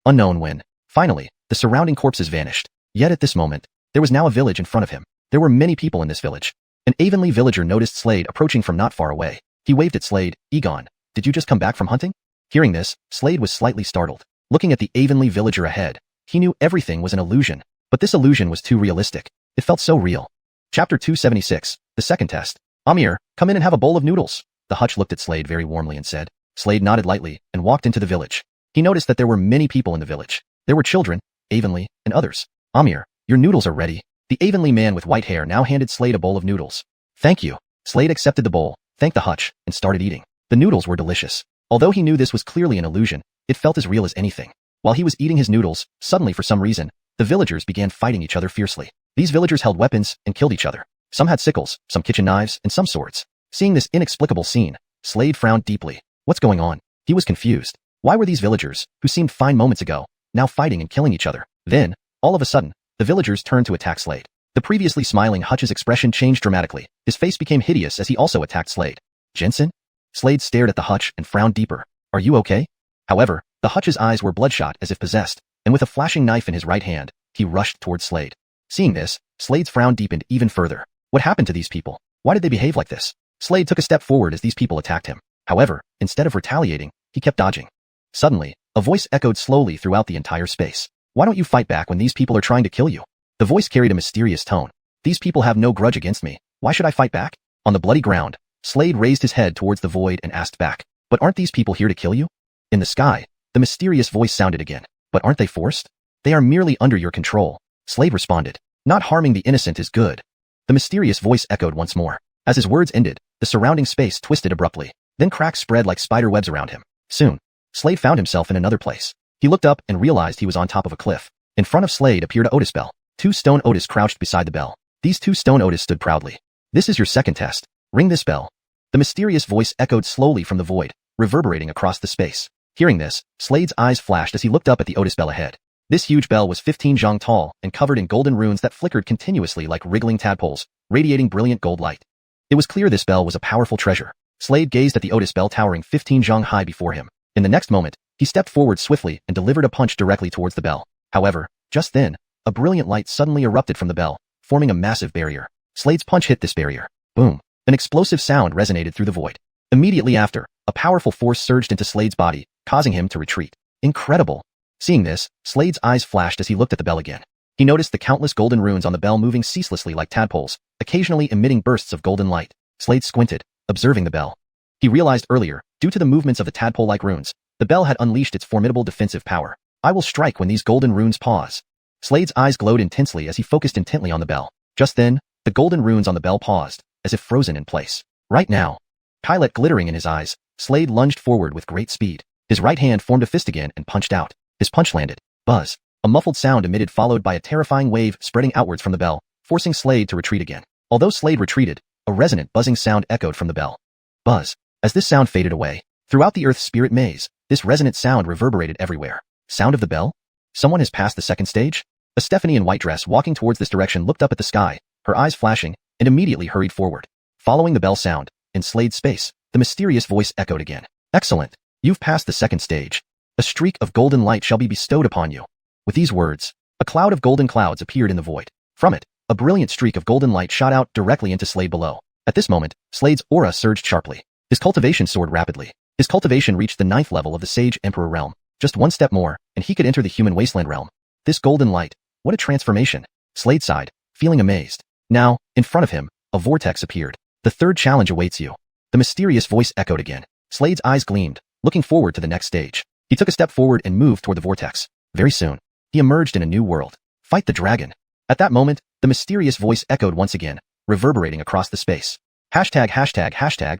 Unknown when. Finally, the surrounding corpses vanished. Yet at this moment, there was now a village in front of him. There were many people in this village. An Avonlea villager noticed Slade approaching from not far away. He waved at Slade. Egon, did you just come back from hunting? Hearing this, Slade was slightly startled. Looking at the Avonlea villager ahead, he knew everything was an illusion. But this illusion was too realistic. It felt so real. Chapter 276, the second test. Amir, come in and have a bowl of noodles. The hutch looked at Slade very warmly and said. Slade nodded lightly and walked into the village. He noticed that there were many people in the village. There were children, Avonlea, and others. Amir, your noodles are ready. The Avonlea man with white hair now handed Slade a bowl of noodles. Thank you. Slade accepted the bowl, thanked the hutch, and started eating. The noodles were delicious. Although he knew this was clearly an illusion, it felt as real as anything. While he was eating his noodles, suddenly for some reason, the villagers began fighting each other fiercely. These villagers held weapons and killed each other. Some had sickles, some kitchen knives, and some swords. Seeing this inexplicable scene, Slade frowned deeply. What's going on? He was confused. Why were these villagers, who seemed fine moments ago, now fighting and killing each other? Then, all of a sudden, the villagers turned to attack Slade. The previously smiling hutch's expression changed dramatically. His face became hideous as he also attacked Slade. Jensen? Slade stared at the hutch and frowned deeper. Are you okay? However, the hutch's eyes were bloodshot as if possessed, and with a flashing knife in his right hand, he rushed towards Slade. Seeing this, Slade's frown deepened even further. What happened to these people? Why did they behave like this? Slade took a step forward as these people attacked him. However, instead of retaliating, he kept dodging. Suddenly, a voice echoed slowly throughout the entire space. Why don't you fight back when these people are trying to kill you? The voice carried a mysterious tone. These people have no grudge against me. Why should I fight back? On the bloody ground, Slade raised his head towards the void and asked back. But aren't these people here to kill you? In the sky, the mysterious voice sounded again. But aren't they forced? They are merely under your control. Slade responded. Not harming the innocent is good. The mysterious voice echoed once more. As his words ended, the surrounding space twisted abruptly. Then cracks spread like spider webs around him. Soon, Slade found himself in another place. He looked up and realized he was on top of a cliff. In front of Slade appeared a Otis bell. 2 stone Otis crouched beside the bell. These 2 stone Otis stood proudly. This is your second test. Ring this bell. The mysterious voice echoed slowly from the void, reverberating across the space. Hearing this, Slade's eyes flashed as he looked up at the Otis bell ahead. This huge bell was 15 zhang tall and covered in golden runes that flickered continuously like wriggling tadpoles, radiating brilliant gold light. It was clear this bell was a powerful treasure. Slade gazed at the Otis bell towering 15 zhang high before him. In the next moment, he stepped forward swiftly and delivered a punch directly towards the bell. However, just then, a brilliant light suddenly erupted from the bell, forming a massive barrier. Slade's punch hit this barrier. Boom! An explosive sound resonated through the void. Immediately after, a powerful force surged into Slade's body, causing him to retreat. Incredible! Seeing this, Slade's eyes flashed as he looked at the bell again. He noticed the countless golden runes on the bell moving ceaselessly like tadpoles, occasionally emitting bursts of golden light. Slade squinted, observing the bell. He realized earlier, due to the movements of the tadpole-like runes, the bell had unleashed its formidable defensive power. I will strike when these golden runes pause. Slade's eyes glowed intensely as he focused intently on the bell. Just then, the golden runes on the bell paused, as if frozen in place. Right now. Pilot glittering in his eyes, Slade lunged forward with great speed. His right hand formed a fist again and punched out. His punch landed. Buzz. A muffled sound emitted followed by a terrifying wave spreading outwards from the bell, forcing Slade to retreat again. Although Slade retreated, a resonant buzzing sound echoed from the bell. Buzz. As this sound faded away, throughout the Earth's spirit maze, this resonant sound reverberated everywhere. Sound of the bell? Someone has passed the second stage? A Stephanie in white dress walking towards this direction looked up at the sky, her eyes flashing, and immediately hurried forward. Following the bell sound, in Slade's space, the mysterious voice echoed again. Excellent. You've passed the second stage. A streak of golden light shall be bestowed upon you. With these words, a cloud of golden clouds appeared in the void. From it, a brilliant streak of golden light shot out directly into Slade below. At this moment, Slade's aura surged sharply. His cultivation soared rapidly. His cultivation reached the 9th level of the Sage Emperor realm. Just one step more, and he could enter the human wasteland realm. This golden light, what a transformation. Slade sighed, feeling amazed. Now, in front of him, a vortex appeared. The third challenge awaits you. The mysterious voice echoed again. Slade's eyes gleamed, looking forward to the next stage. He took a step forward and moved toward the vortex. Very soon, he emerged in a new world. Fight the dragon. At that moment, the mysterious voice echoed once again, reverberating across the space. Hashtag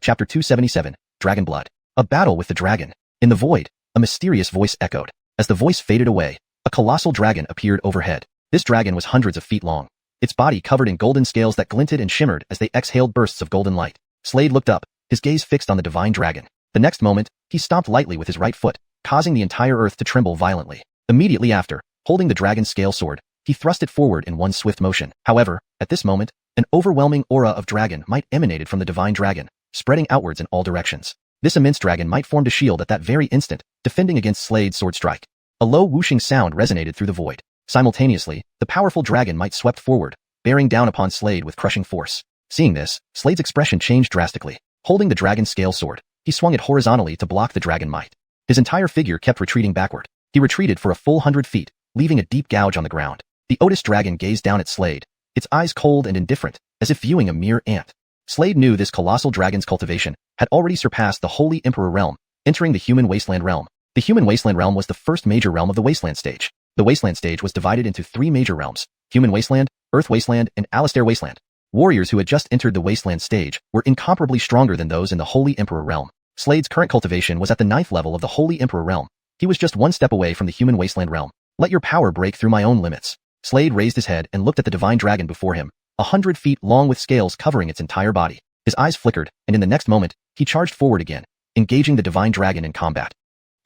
chapter 277, Dragon Blood. A battle with the dragon. In the void, a mysterious voice echoed. As the voice faded away, a colossal dragon appeared overhead. This dragon was hundreds of feet long. Its body covered in golden scales that glinted and shimmered as they exhaled bursts of golden light. Slade looked up, his gaze fixed on the divine dragon. The next moment, he stomped lightly with his right foot, causing the entire earth to tremble violently. Immediately after, holding the dragon's scale sword, he thrust it forward in one swift motion. However, at this moment, an overwhelming aura of dragon might emanated from the divine dragon, spreading outwards in all directions. This immense dragon might formed a shield at that very instant, defending against Slade's sword strike. A low whooshing sound resonated through the void. Simultaneously, the powerful dragon might swept forward, bearing down upon Slade with crushing force. Seeing this, Slade's expression changed drastically. Holding the dragon's scale sword, he swung it horizontally to block the dragon might. His entire figure kept retreating backward. He retreated for a full 100 feet, leaving a deep gouge on the ground. The Otis dragon gazed down at Slade, its eyes cold and indifferent, as if viewing a mere ant. Slade knew this colossal dragon's cultivation had already surpassed the Holy Emperor realm, entering the human wasteland realm. The human wasteland realm was the first major realm of the wasteland stage. The wasteland stage was divided into 3 major realms: human wasteland, earth wasteland, and Alistair wasteland. Warriors who had just entered the wasteland stage were incomparably stronger than those in the Holy Emperor realm. Slade's current cultivation was at the 9th level of the Holy Emperor realm. He was just one step away from the human wasteland realm. Let your power break through my own limits. Slade raised his head and looked at the divine dragon before him, 100 feet long with scales covering its entire body. His eyes flickered, and in the next moment, he charged forward again, engaging the divine dragon in combat.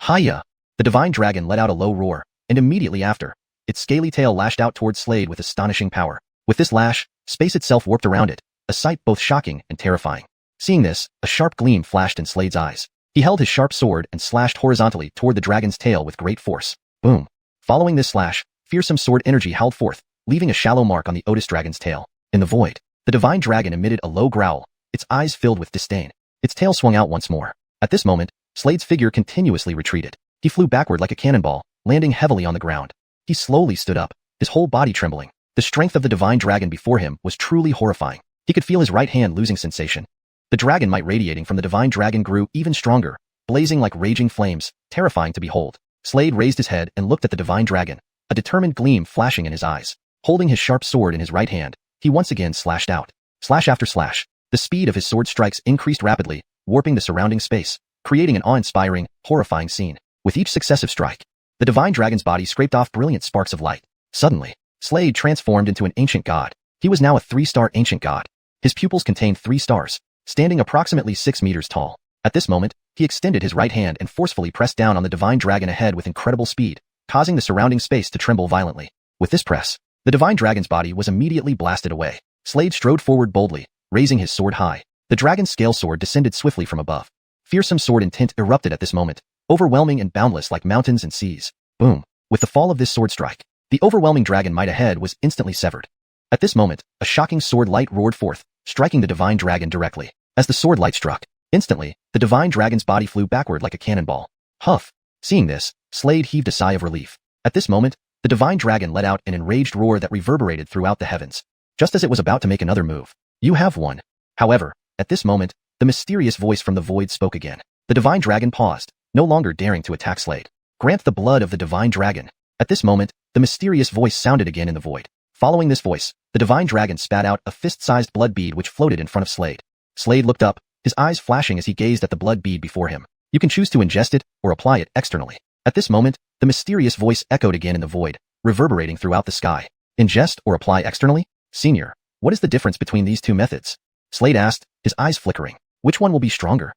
Hiya! The divine dragon let out a low roar, and immediately after, its scaly tail lashed out towards Slade with astonishing power. With this lash, space itself warped around it, a sight both shocking and terrifying. Seeing this, a sharp gleam flashed in Slade's eyes. He held his sharp sword and slashed horizontally toward the dragon's tail with great force. Boom! Following this slash, fearsome sword energy howled forth, leaving a shallow mark on the Otis dragon's tail. In the void, the divine dragon emitted a low growl, its eyes filled with disdain. Its tail swung out once more. At this moment, Slade's figure continuously retreated. He flew backward like a cannonball, landing heavily on the ground. He slowly stood up, his whole body trembling. The strength of the divine dragon before him was truly horrifying. He could feel his right hand losing sensation. The dragon might radiating from the divine dragon grew even stronger, blazing like raging flames, terrifying to behold. Slade raised his head and looked at the divine dragon, a determined gleam flashing in his eyes. Holding his sharp sword in his right hand, he once again slashed out. Slash after slash. The speed of his sword strikes increased rapidly, warping the surrounding space, creating an awe-inspiring, horrifying scene. With each successive strike, the divine dragon's body scraped off brilliant sparks of light. Suddenly, Slade transformed into an ancient god. He was now a 3-star ancient god. His pupils contained 3 stars, standing approximately 6 meters tall. At this moment, he extended his right hand and forcefully pressed down on the divine dragon ahead with incredible speed, causing the surrounding space to tremble violently. With this press, the divine dragon's body was immediately blasted away. Slade strode forward boldly, raising his sword high. The dragon's scale sword descended swiftly from above. Fearsome sword intent erupted at this moment, overwhelming and boundless like mountains and seas. Boom! With the fall of this sword strike, the overwhelming dragon might ahead was instantly severed. At this moment, a shocking sword light roared forth, striking the divine dragon directly. As the sword light struck, instantly, the divine dragon's body flew backward like a cannonball. Huff! Seeing this, Slade heaved a sigh of relief. At this moment, the divine dragon let out an enraged roar that reverberated throughout the heavens. Just as it was about to make another move, "You have won." However, at this moment, the mysterious voice from the void spoke again. The divine dragon paused, no longer daring to attack Slade. "Grant the blood of the divine dragon." At this moment, the mysterious voice sounded again in the void. Following this voice, the divine dragon spat out a fist-sized blood bead which floated in front of Slade. Slade looked up, his eyes flashing as he gazed at the blood bead before him. You can choose to ingest it or apply it externally. At this moment, the mysterious voice echoed again in the void, reverberating throughout the sky. Ingest or apply externally? Senior, what is the difference between these two methods? Slade asked, his eyes flickering. Which one will be stronger?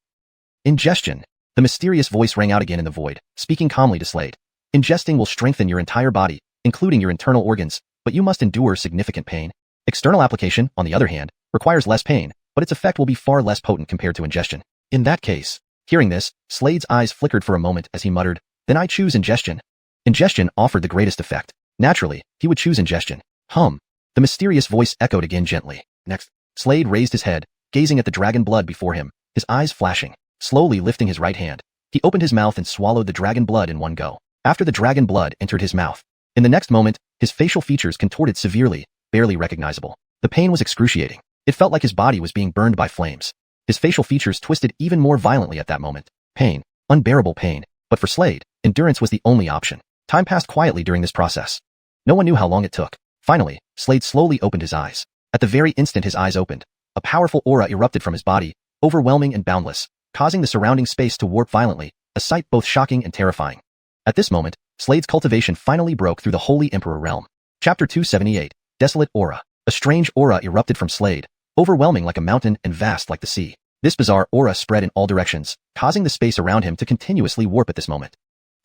Ingestion. The mysterious voice rang out again in the void, speaking calmly to Slade. Ingesting will strengthen your entire body, including your internal organs, but you must endure significant pain. External application, on the other hand, requires less pain, but its effect will be far less potent compared to ingestion. In that case, hearing this, Slade's eyes flickered for a moment as he muttered, "Then I choose ingestion." Ingestion offered the greatest effect. Naturally, he would choose ingestion. The mysterious voice echoed again gently. Next, Slade raised his head, gazing at the dragon blood before him, his eyes flashing. Slowly lifting his right hand, he opened his mouth and swallowed the dragon blood in one go. After the dragon blood entered his mouth, in the next moment, his facial features contorted severely, barely recognizable. The pain was excruciating. It felt like his body was being burned by flames. His facial features twisted even more violently at that moment. Pain. Unbearable pain. But for Slade, endurance was the only option. Time passed quietly during this process. No one knew how long it took. Finally, Slade slowly opened his eyes. At the very instant his eyes opened, a powerful aura erupted from his body, overwhelming and boundless, causing the surrounding space to warp violently, a sight both shocking and terrifying. At this moment, Slade's cultivation finally broke through the Holy Emperor realm. Chapter 278, Desolate Aura. A strange aura erupted from Slade, overwhelming like a mountain and vast like the sea. This bizarre aura spread in all directions, causing the space around him to continuously warp at this moment.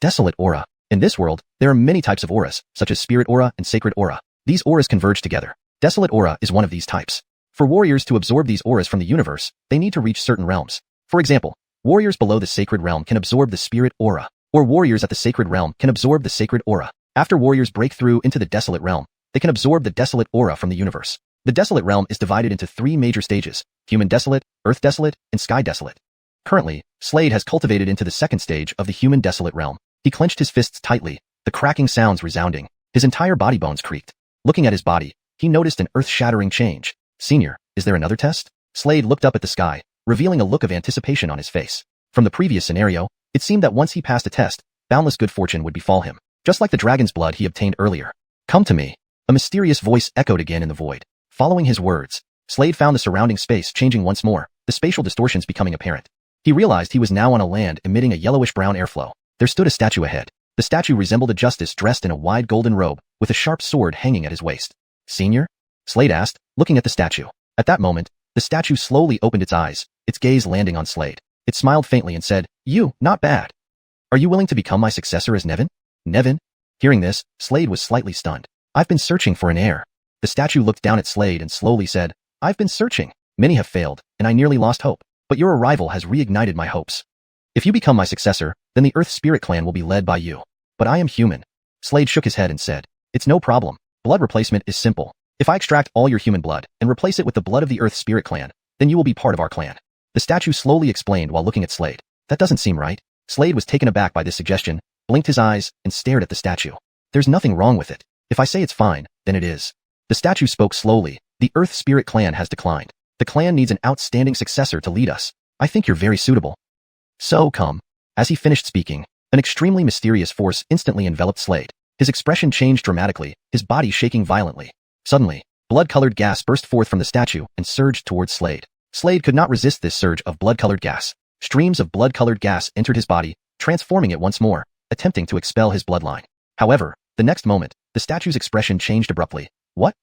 Desolate Aura. In this world, there are many types of auras, such as Spirit Aura and Sacred Aura. These auras converge together. Desolate Aura is one of these types. For warriors to absorb these auras from the universe, they need to reach certain realms. For example, warriors below the Sacred Realm can absorb the Spirit Aura, or warriors at the Sacred Realm can absorb the Sacred Aura. After warriors break through into the Desolate Realm, they can absorb the Desolate Aura from the universe. The Desolate Realm is divided into 3 major stages: Human Desolate, Earth Desolate, and Sky Desolate. Currently, Slade has cultivated into the second stage of the Human Desolate Realm. He clenched his fists tightly, the cracking sounds resounding. His entire body bones creaked. Looking at his body, he noticed an earth-shattering change. Senior, is there another test? Slade looked up at the sky, revealing a look of anticipation on his face. From the previous scenario, it seemed that once he passed a test, boundless good fortune would befall him, just like the dragon's blood he obtained earlier. Come to me. A mysterious voice echoed again in the void. Following his words, Slade found the surrounding space changing once more, the spatial distortions becoming apparent. He realized he was now on a land emitting a yellowish-brown airflow. There stood a statue ahead. The statue resembled a justice dressed in a wide golden robe, with a sharp sword hanging at his waist. Senior? Slade asked, looking at the statue. At that moment, the statue slowly opened its eyes, its gaze landing on Slade. It smiled faintly and said, "You, not bad. Are you willing to become my successor as Nevin?" Nevin? Hearing this, Slade was slightly stunned. "I've been searching for an heir." The statue looked down at Slade and slowly said, "I've been searching. Many have failed, and I nearly lost hope. But your arrival has reignited my hopes. If you become my successor, then the Earth Spirit Clan will be led by you. But I am human." Slade shook his head and said, "It's no problem. Blood replacement is simple. If I extract all your human blood and replace it with the blood of the Earth Spirit Clan, then you will be part of our clan." The statue slowly explained while looking at Slade. "That doesn't seem right." Slade was taken aback by this suggestion, blinked his eyes, and stared at the statue. "There's nothing wrong with it. If I say it's fine, then it is." The statue spoke slowly, The Earth Spirit clan has declined. The clan needs an outstanding successor to lead us. I think you're very suitable. So come. As he finished speaking, an extremely mysterious force instantly enveloped Slade. His expression changed dramatically, his body shaking violently. Suddenly, blood-colored gas burst forth from the statue and surged towards Slade. Slade could not resist this surge of blood-colored gas. Streams of blood-colored gas entered his body, transforming it once more, attempting to expel his bloodline. However, the next moment, the statue's expression changed abruptly. What?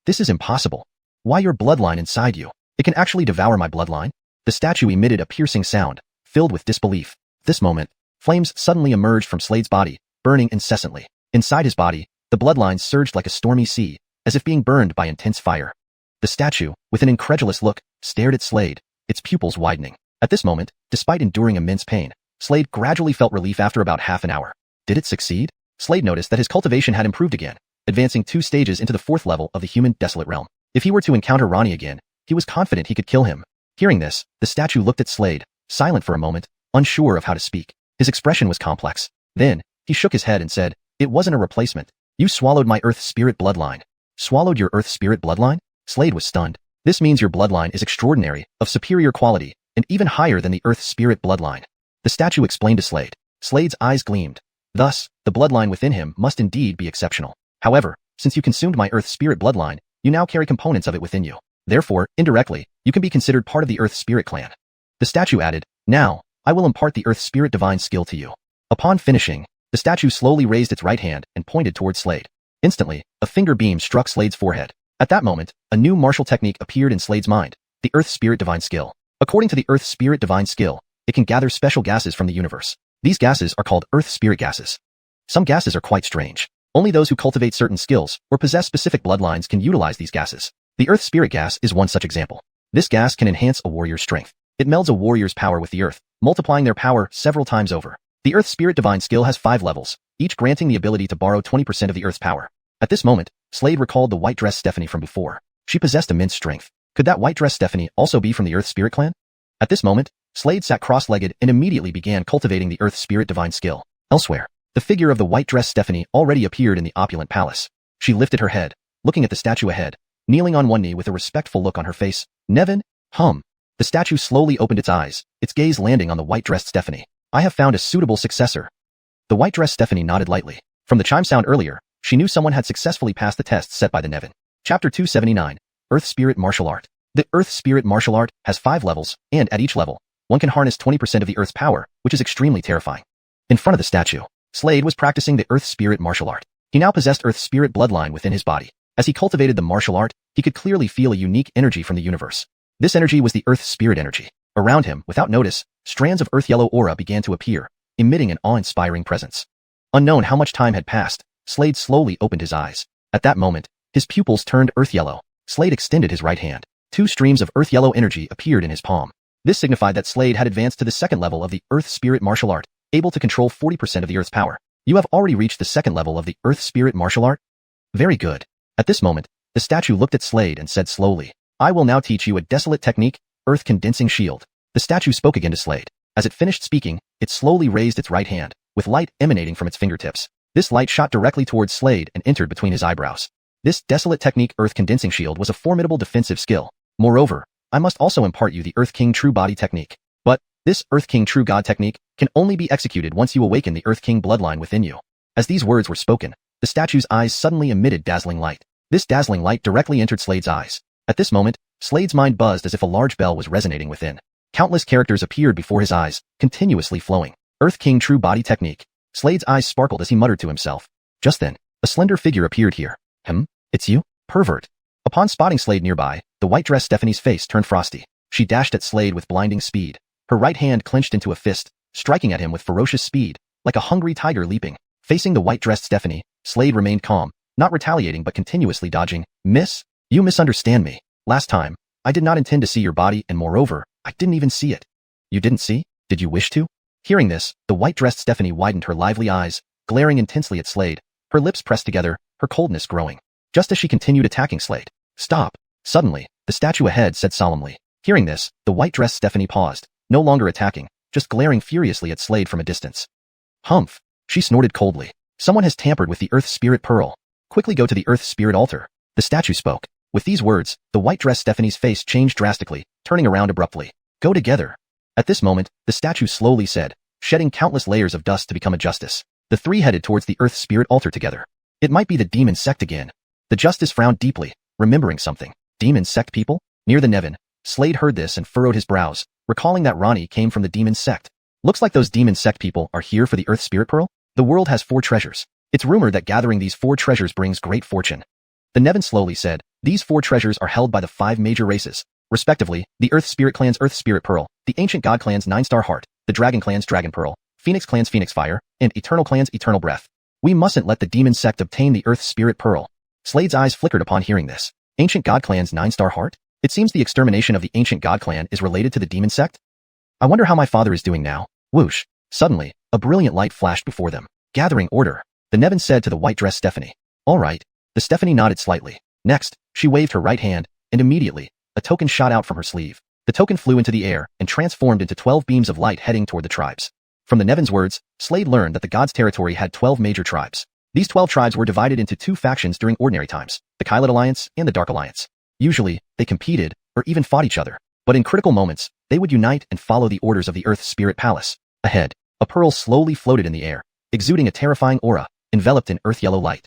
This is impossible. Why your bloodline inside you? It can actually devour my bloodline? The statue emitted a piercing sound, filled with disbelief. At this moment, flames suddenly emerged from Slade's body, burning incessantly. Inside his body, the bloodlines surged like a stormy sea, as if being burned by intense fire. The statue, with an incredulous look, stared at Slade, its pupils widening. At this moment, despite enduring immense pain, Slade gradually felt relief after about half an hour. Did it succeed? Slade noticed that his cultivation had improved again, advancing 2 stages into the 4th level of the human desolate realm. If he were to encounter Ronnie again, he was confident he could kill him. Hearing this, the statue looked at Slade, silent for a moment, unsure of how to speak. His expression was complex. Then, he shook his head and said, "It wasn't a replacement. You swallowed my Earth Spirit bloodline." Swallowed your Earth Spirit bloodline? Slade was stunned. This means your bloodline is extraordinary, of superior quality, and even higher than the Earth Spirit bloodline. The statue explained to Slade. Slade's eyes gleamed. Thus, the bloodline within him must indeed be exceptional. However, since you consumed my Earth Spirit bloodline, you now carry components of it within you. Therefore, indirectly, you can be considered part of the Earth Spirit clan. The statue added, "Now, I will impart the Earth Spirit divine skill to you." Upon finishing, the statue slowly raised its right hand and pointed towards Slade. Instantly, a finger beam struck Slade's forehead. At that moment, a new martial technique appeared in Slade's mind, the Earth Spirit divine skill. According to the Earth Spirit divine skill, it can gather special gases from the universe. These gases are called Earth Spirit gases. Some gases are quite strange. Only those who cultivate certain skills or possess specific bloodlines can utilize these gases. The Earth Spirit gas is one such example. This gas can enhance a warrior's strength. It melds a warrior's power with the earth, multiplying their power several times over. The Earth Spirit divine skill has 5 levels, each granting the ability to borrow 20% of the earth's power. At this moment, Slade recalled the white dress Stephanie from before. She possessed immense strength. Could that white dress Stephanie also be from the Earth Spirit clan? At this moment, Slade sat cross-legged and immediately began cultivating the Earth Spirit divine skill. Elsewhere, the figure of the white dress Stephanie already appeared in the opulent palace. She lifted her head, looking at the statue ahead, kneeling on one knee with a respectful look on her face. "Nevin, The statue slowly opened its eyes, its gaze landing on the white-dressed Stephanie. "I have found a suitable successor." The white-dressed Stephanie nodded lightly. From the chime sound earlier, she knew someone had successfully passed the test set by the Nevin. Chapter 279, Earth Spirit Martial Art. The Earth Spirit Martial Art has 5 levels, and at each level, one can harness 20% of the Earth's power, which is extremely terrifying. In front of the statue, Slade was practicing the Earth Spirit Martial Art. He now possessed Earth Spirit bloodline within his body. As he cultivated the martial art, he could clearly feel a unique energy from the universe. This energy was the Earth Spirit energy. Around him, without notice, strands of earth yellow aura began to appear, emitting an awe-inspiring presence. Unknown how much time had passed, Slade slowly opened his eyes. At that moment, his pupils turned earth yellow. Slade extended his right hand. 2 streams of earth yellow energy appeared in his palm. This signified that Slade had advanced to the 2nd level of the Earth Spirit Martial Art, able to control 40% of the Earth's power. You have already reached the 2nd level of the Earth Spirit Martial Art? Very good. At this moment, the statue looked at Slade and said slowly, "I will now teach you a desolate technique, Earth Condensing Shield." The statue spoke again to Slade. As it finished speaking, it slowly raised its right hand, with light emanating from its fingertips. This light shot directly towards Slade and entered between his eyebrows. This desolate technique Earth Condensing Shield was a formidable defensive skill. Moreover, I must also impart you the Earth King True Body technique. But, this Earth King True God technique can only be executed once you awaken the Earth King bloodline within you. As these words were spoken, the statue's eyes suddenly emitted dazzling light. This dazzling light directly entered Slade's eyes. At this moment, Slade's mind buzzed as if a large bell was resonating within. Countless characters appeared before his eyes, continuously flowing. Earth King True Body technique. Slade's eyes sparkled as he muttered to himself. Just then, a slender figure appeared here. It's you, pervert." Upon spotting Slade nearby, the white-dressed Stephanie's face turned frosty. She dashed at Slade with blinding speed. Her right hand clenched into a fist, striking at him with ferocious speed, like a hungry tiger leaping. Facing the white-dressed Stephanie, Slade remained calm, not retaliating but continuously dodging. "Miss, you misunderstand me. Last time, I did not intend to see your body, and moreover, I didn't even see it." "You didn't see? Did you wish to?" Hearing this, the white-dressed Stephanie widened her lively eyes, glaring intensely at Slade, her lips pressed together, her coldness growing. Just as she continued attacking Slade. "Stop." Suddenly, the statue ahead said solemnly. Hearing this, the white-dressed Stephanie paused, no longer attacking, just glaring furiously at Slade from a distance. "Humph," she snorted coldly. "Someone has tampered with the Earth Spirit Pearl. Quickly go to the Earth Spirit altar." The statue spoke. With these words, the white dress Stephanie's face changed drastically, turning around abruptly. Go together. At this moment, the statue slowly said, shedding countless layers of dust to become a justice. The three headed towards the Earth Spirit altar together. It might be the demon sect again. The justice frowned deeply, remembering something. Demon sect people? Near the Nevin, Slade heard this and furrowed his brows, recalling that Ronnie came from the demon sect. Looks like those demon sect people are here for the Earth Spirit Pearl? The world has 4 treasures. It's rumored that gathering these 4 treasures brings great fortune. The Nevin slowly said, these 4 treasures are held by the 5 major races, respectively, the Earth Spirit Clan's Earth Spirit Pearl, the Ancient God Clan's 9-Star Heart, the Dragon Clan's Dragon Pearl, Phoenix Clan's Phoenix Fire, and Eternal Clan's Eternal Breath. We mustn't let the demon sect obtain the Earth Spirit Pearl. Slade's eyes flickered upon hearing this. Ancient God Clan's 9-Star Heart? It seems the extermination of the Ancient God Clan is related to the demon sect? I wonder how my father is doing now. Whoosh. Suddenly, a brilliant light flashed before them. Gathering order, the Nevin said to the white dress Stephanie. All right. The Stephanie nodded slightly. Next, she waved her right hand, and immediately, a token shot out from her sleeve. The token flew into the air and transformed into 12 beams of light heading toward the tribes. From the Nevin's words, Slade learned that the gods' territory had 12 major tribes. These 12 tribes were divided into 2 factions during ordinary times, the Kylet Alliance and the Dark Alliance. Usually, they competed, or even fought each other. But in critical moments, they would unite and follow the orders of the Earth Spirit Palace. Ahead, a pearl slowly floated in the air, exuding a terrifying aura, enveloped in earth-yellow light.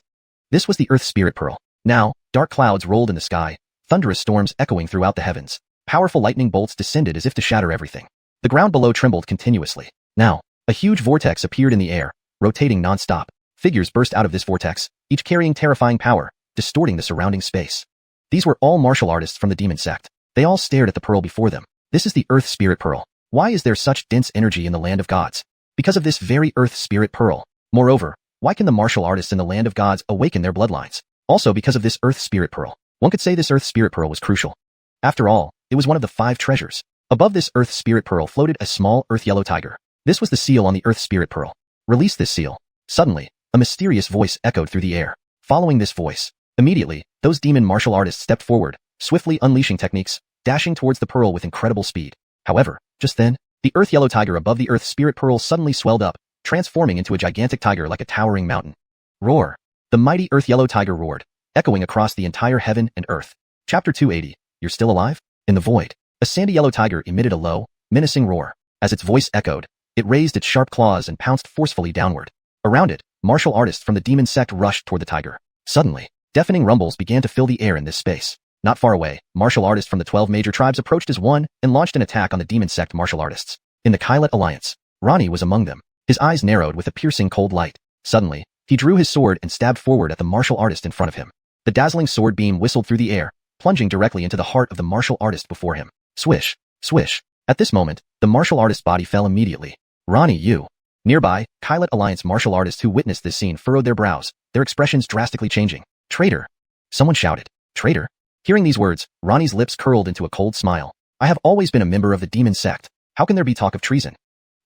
This was the Earth Spirit Pearl. Now, dark clouds rolled in the sky, thunderous storms echoing throughout the heavens. Powerful lightning bolts descended as if to shatter everything. The ground below trembled continuously. Now, a huge vortex appeared in the air, rotating non-stop. Figures burst out of this vortex, each carrying terrifying power, distorting the surrounding space. These were all martial artists from the demon sect. They all stared at the pearl before them. This is the Earth Spirit Pearl. Why is there such dense energy in the land of gods? Because of this very Earth Spirit Pearl. Moreover, why can the martial artists in the land of gods awaken their bloodlines? Also because of this Earth Spirit Pearl. One could say this Earth Spirit Pearl was crucial. After all, it was one of the 5 treasures. Above this Earth Spirit Pearl floated a small earth-yellow tiger. This was the seal on the Earth Spirit Pearl. Release this seal. Suddenly, a mysterious voice echoed through the air. Following this voice, immediately, those demon martial artists stepped forward, swiftly unleashing techniques, dashing towards the pearl with incredible speed. However, just then, the earth-yellow tiger above the Earth Spirit Pearl suddenly swelled up, transforming into a gigantic tiger like a towering mountain. Roar! The mighty earth-yellow tiger roared, echoing across the entire heaven and earth. Chapter 280, You're Still Alive? In the void, a sandy yellow tiger emitted a low, menacing roar. As its voice echoed, it raised its sharp claws and pounced forcefully downward. Around it, martial artists from the demon sect rushed toward the tiger. Suddenly, deafening rumbles began to fill the air in this space. Not far away, martial artists from the 12 major tribes approached as one and launched an attack on the demon sect martial artists. In the Kylet Alliance, Ronnie was among them. His eyes narrowed with a piercing cold light. Suddenly, he drew his sword and stabbed forward at the martial artist in front of him. The dazzling sword beam whistled through the air, plunging directly into the heart of the martial artist before him. Swish, swish. At this moment, the martial artist's body fell immediately. Ronnie, you. Nearby, Kylet Alliance martial artists who witnessed this scene furrowed their brows, their expressions drastically changing. Traitor! Someone shouted. Traitor? Hearing these words, Ronnie's lips curled into a cold smile. I have always been a member of the demon sect. How can there be talk of treason?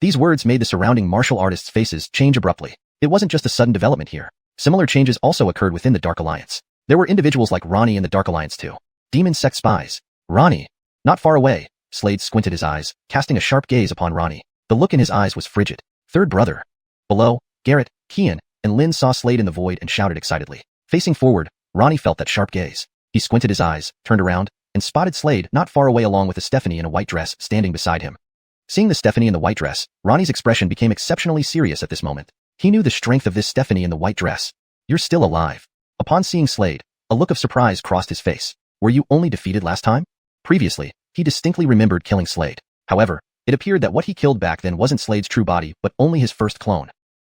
These words made the surrounding martial artists' faces change abruptly. It wasn't just a sudden development here. Similar changes also occurred within the Dark Alliance. There were individuals like Ronnie in the Dark Alliance too. Demon sect spies. Ronnie. Not far away, Slade squinted his eyes, casting a sharp gaze upon Ronnie. The look in his eyes was frigid. Third brother. Below, Garrett, Kian, and Lynn saw Slade in the void and shouted excitedly. Facing forward, Ronnie felt that sharp gaze. He squinted his eyes, turned around, and spotted Slade not far away along with a Stephanie in a white dress standing beside him. Seeing the Stephanie in the white dress, Ronnie's expression became exceptionally serious at this moment. He knew the strength of this Stephanie in the white dress. You're still alive. Upon seeing Slade, a look of surprise crossed his face. Were you only defeated last time? Previously, he distinctly remembered killing Slade. However, it appeared that what he killed back then wasn't Slade's true body, but only his first clone.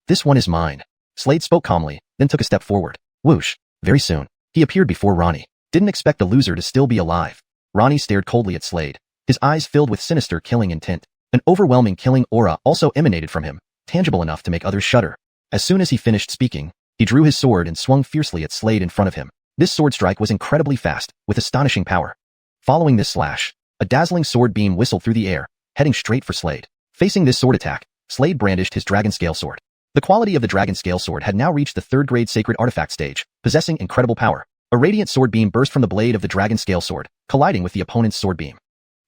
This one is mine. Slade spoke calmly, then took a step forward. Whoosh. Very soon, he appeared before Ronnie. Didn't expect the loser to still be alive. Ronnie stared coldly at Slade, his eyes filled with sinister killing intent. An overwhelming killing aura also emanated from him, tangible enough to make others shudder. As soon as he finished speaking, he drew his sword and swung fiercely at Slade in front of him. This sword strike was incredibly fast, with astonishing power. Following this slash, a dazzling sword beam whistled through the air, heading straight for Slade. Facing this sword attack, Slade brandished his dragon scale sword. The quality of the dragon scale sword had now reached the 3rd grade sacred artifact stage, possessing incredible power. A radiant sword beam burst from the blade of the dragon scale sword, colliding with the opponent's sword beam.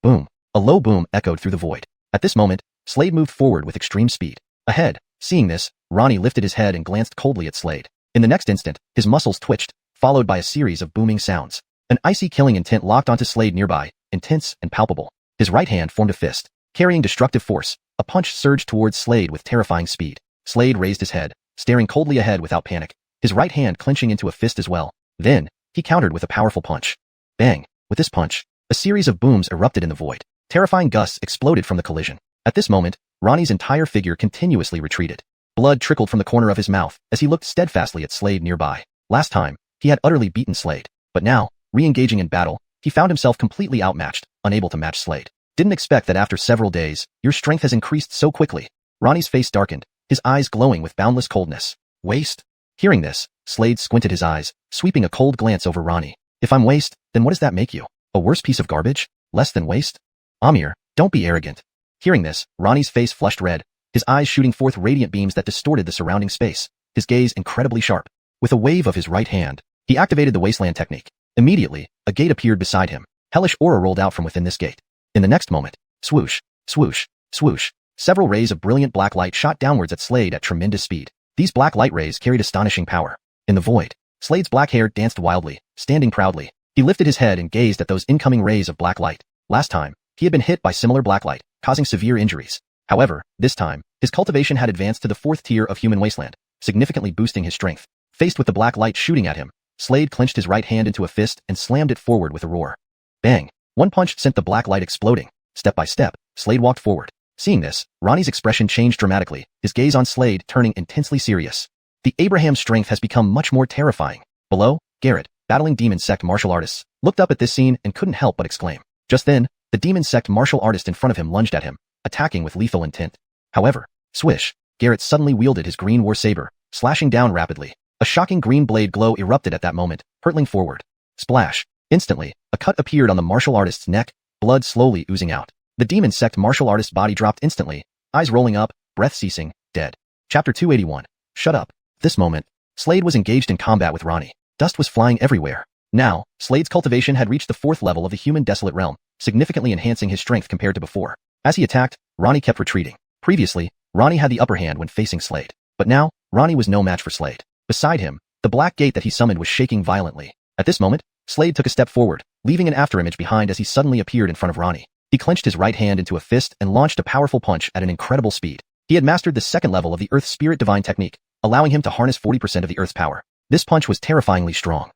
Boom! A low boom echoed through the void. At this moment, Slade moved forward with extreme speed. Ahead, seeing this, Ronnie lifted his head and glanced coldly at Slade. In the next instant, his muscles twitched, followed by a series of booming sounds. An icy killing intent locked onto Slade nearby, intense and palpable. His right hand formed a fist, carrying destructive force. A punch surged towards Slade with terrifying speed. Slade raised his head, staring coldly ahead without panic, his right hand clenching into a fist as well. Then, he countered with a powerful punch. Bang! With this punch, a series of booms erupted in the void. Terrifying gusts exploded from the collision. At this moment, Ronnie's entire figure continuously retreated. Blood trickled from the corner of his mouth as he looked steadfastly at Slade nearby. Last time, he had utterly beaten Slade. But now, re-engaging in battle, he found himself completely outmatched, unable to match Slade. Didn't expect that after several days, your strength has increased so quickly. Ronnie's face darkened, his eyes glowing with boundless coldness. Waste? Hearing this, Slade squinted his eyes, sweeping a cold glance over Ronnie. If I'm waste, then what does that make you? A worse piece of garbage? Less than waste? Amir, don't be arrogant. Hearing this, Ronnie's face flushed red, his eyes shooting forth radiant beams that distorted the surrounding space, his gaze incredibly sharp. With a wave of his right hand, he activated the wasteland technique. Immediately, a gate appeared beside him. Hellish aura rolled out from within this gate. In the next moment, swoosh, swoosh, swoosh, several rays of brilliant black light shot downwards at Slade at tremendous speed. These black light rays carried astonishing power. In the void, Slade's black hair danced wildly, standing proudly. He lifted his head and gazed at those incoming rays of black light. Last time, he had been hit by similar black light, causing severe injuries. However, this time, his cultivation had advanced to the 4th tier of human wasteland, significantly boosting his strength. Faced with the black light shooting at him, Slade clenched his right hand into a fist and slammed it forward with a roar. Bang! One punch sent the black light exploding. Step by step, Slade walked forward. Seeing this, Ronnie's expression changed dramatically, his gaze on Slade turning intensely serious. The Abraham's strength has become much more terrifying. Below, Garrett, battling demon sect martial artists, looked up at this scene and couldn't help but exclaim. Just then, the demon sect martial artist in front of him lunged at him, attacking with lethal intent. However, swish, Garrett suddenly wielded his green war saber, slashing down rapidly. A shocking green blade glow erupted at that moment, hurtling forward. Splash! Instantly, a cut appeared on the martial artist's neck, blood slowly oozing out. The demon sect martial artist's body dropped instantly, eyes rolling up, breath ceasing, dead. Chapter 281. Shut up. At this moment, Slade was engaged in combat with Ronnie. Dust was flying everywhere. Now, Slade's cultivation had reached the 4th level of the human desolate realm, significantly enhancing his strength compared to before. As he attacked, Ronnie kept retreating. Previously, Ronnie had the upper hand when facing Slade. But now, Ronnie was no match for Slade. Beside him, the black gate that he summoned was shaking violently. At this moment, Slade took a step forward, leaving an afterimage behind as he suddenly appeared in front of Ronnie. He clenched his right hand into a fist and launched a powerful punch at an incredible speed. He had mastered the 2nd level of the Earth Spirit Divine technique, allowing him to harness 40% of the Earth's power. This punch was terrifyingly strong.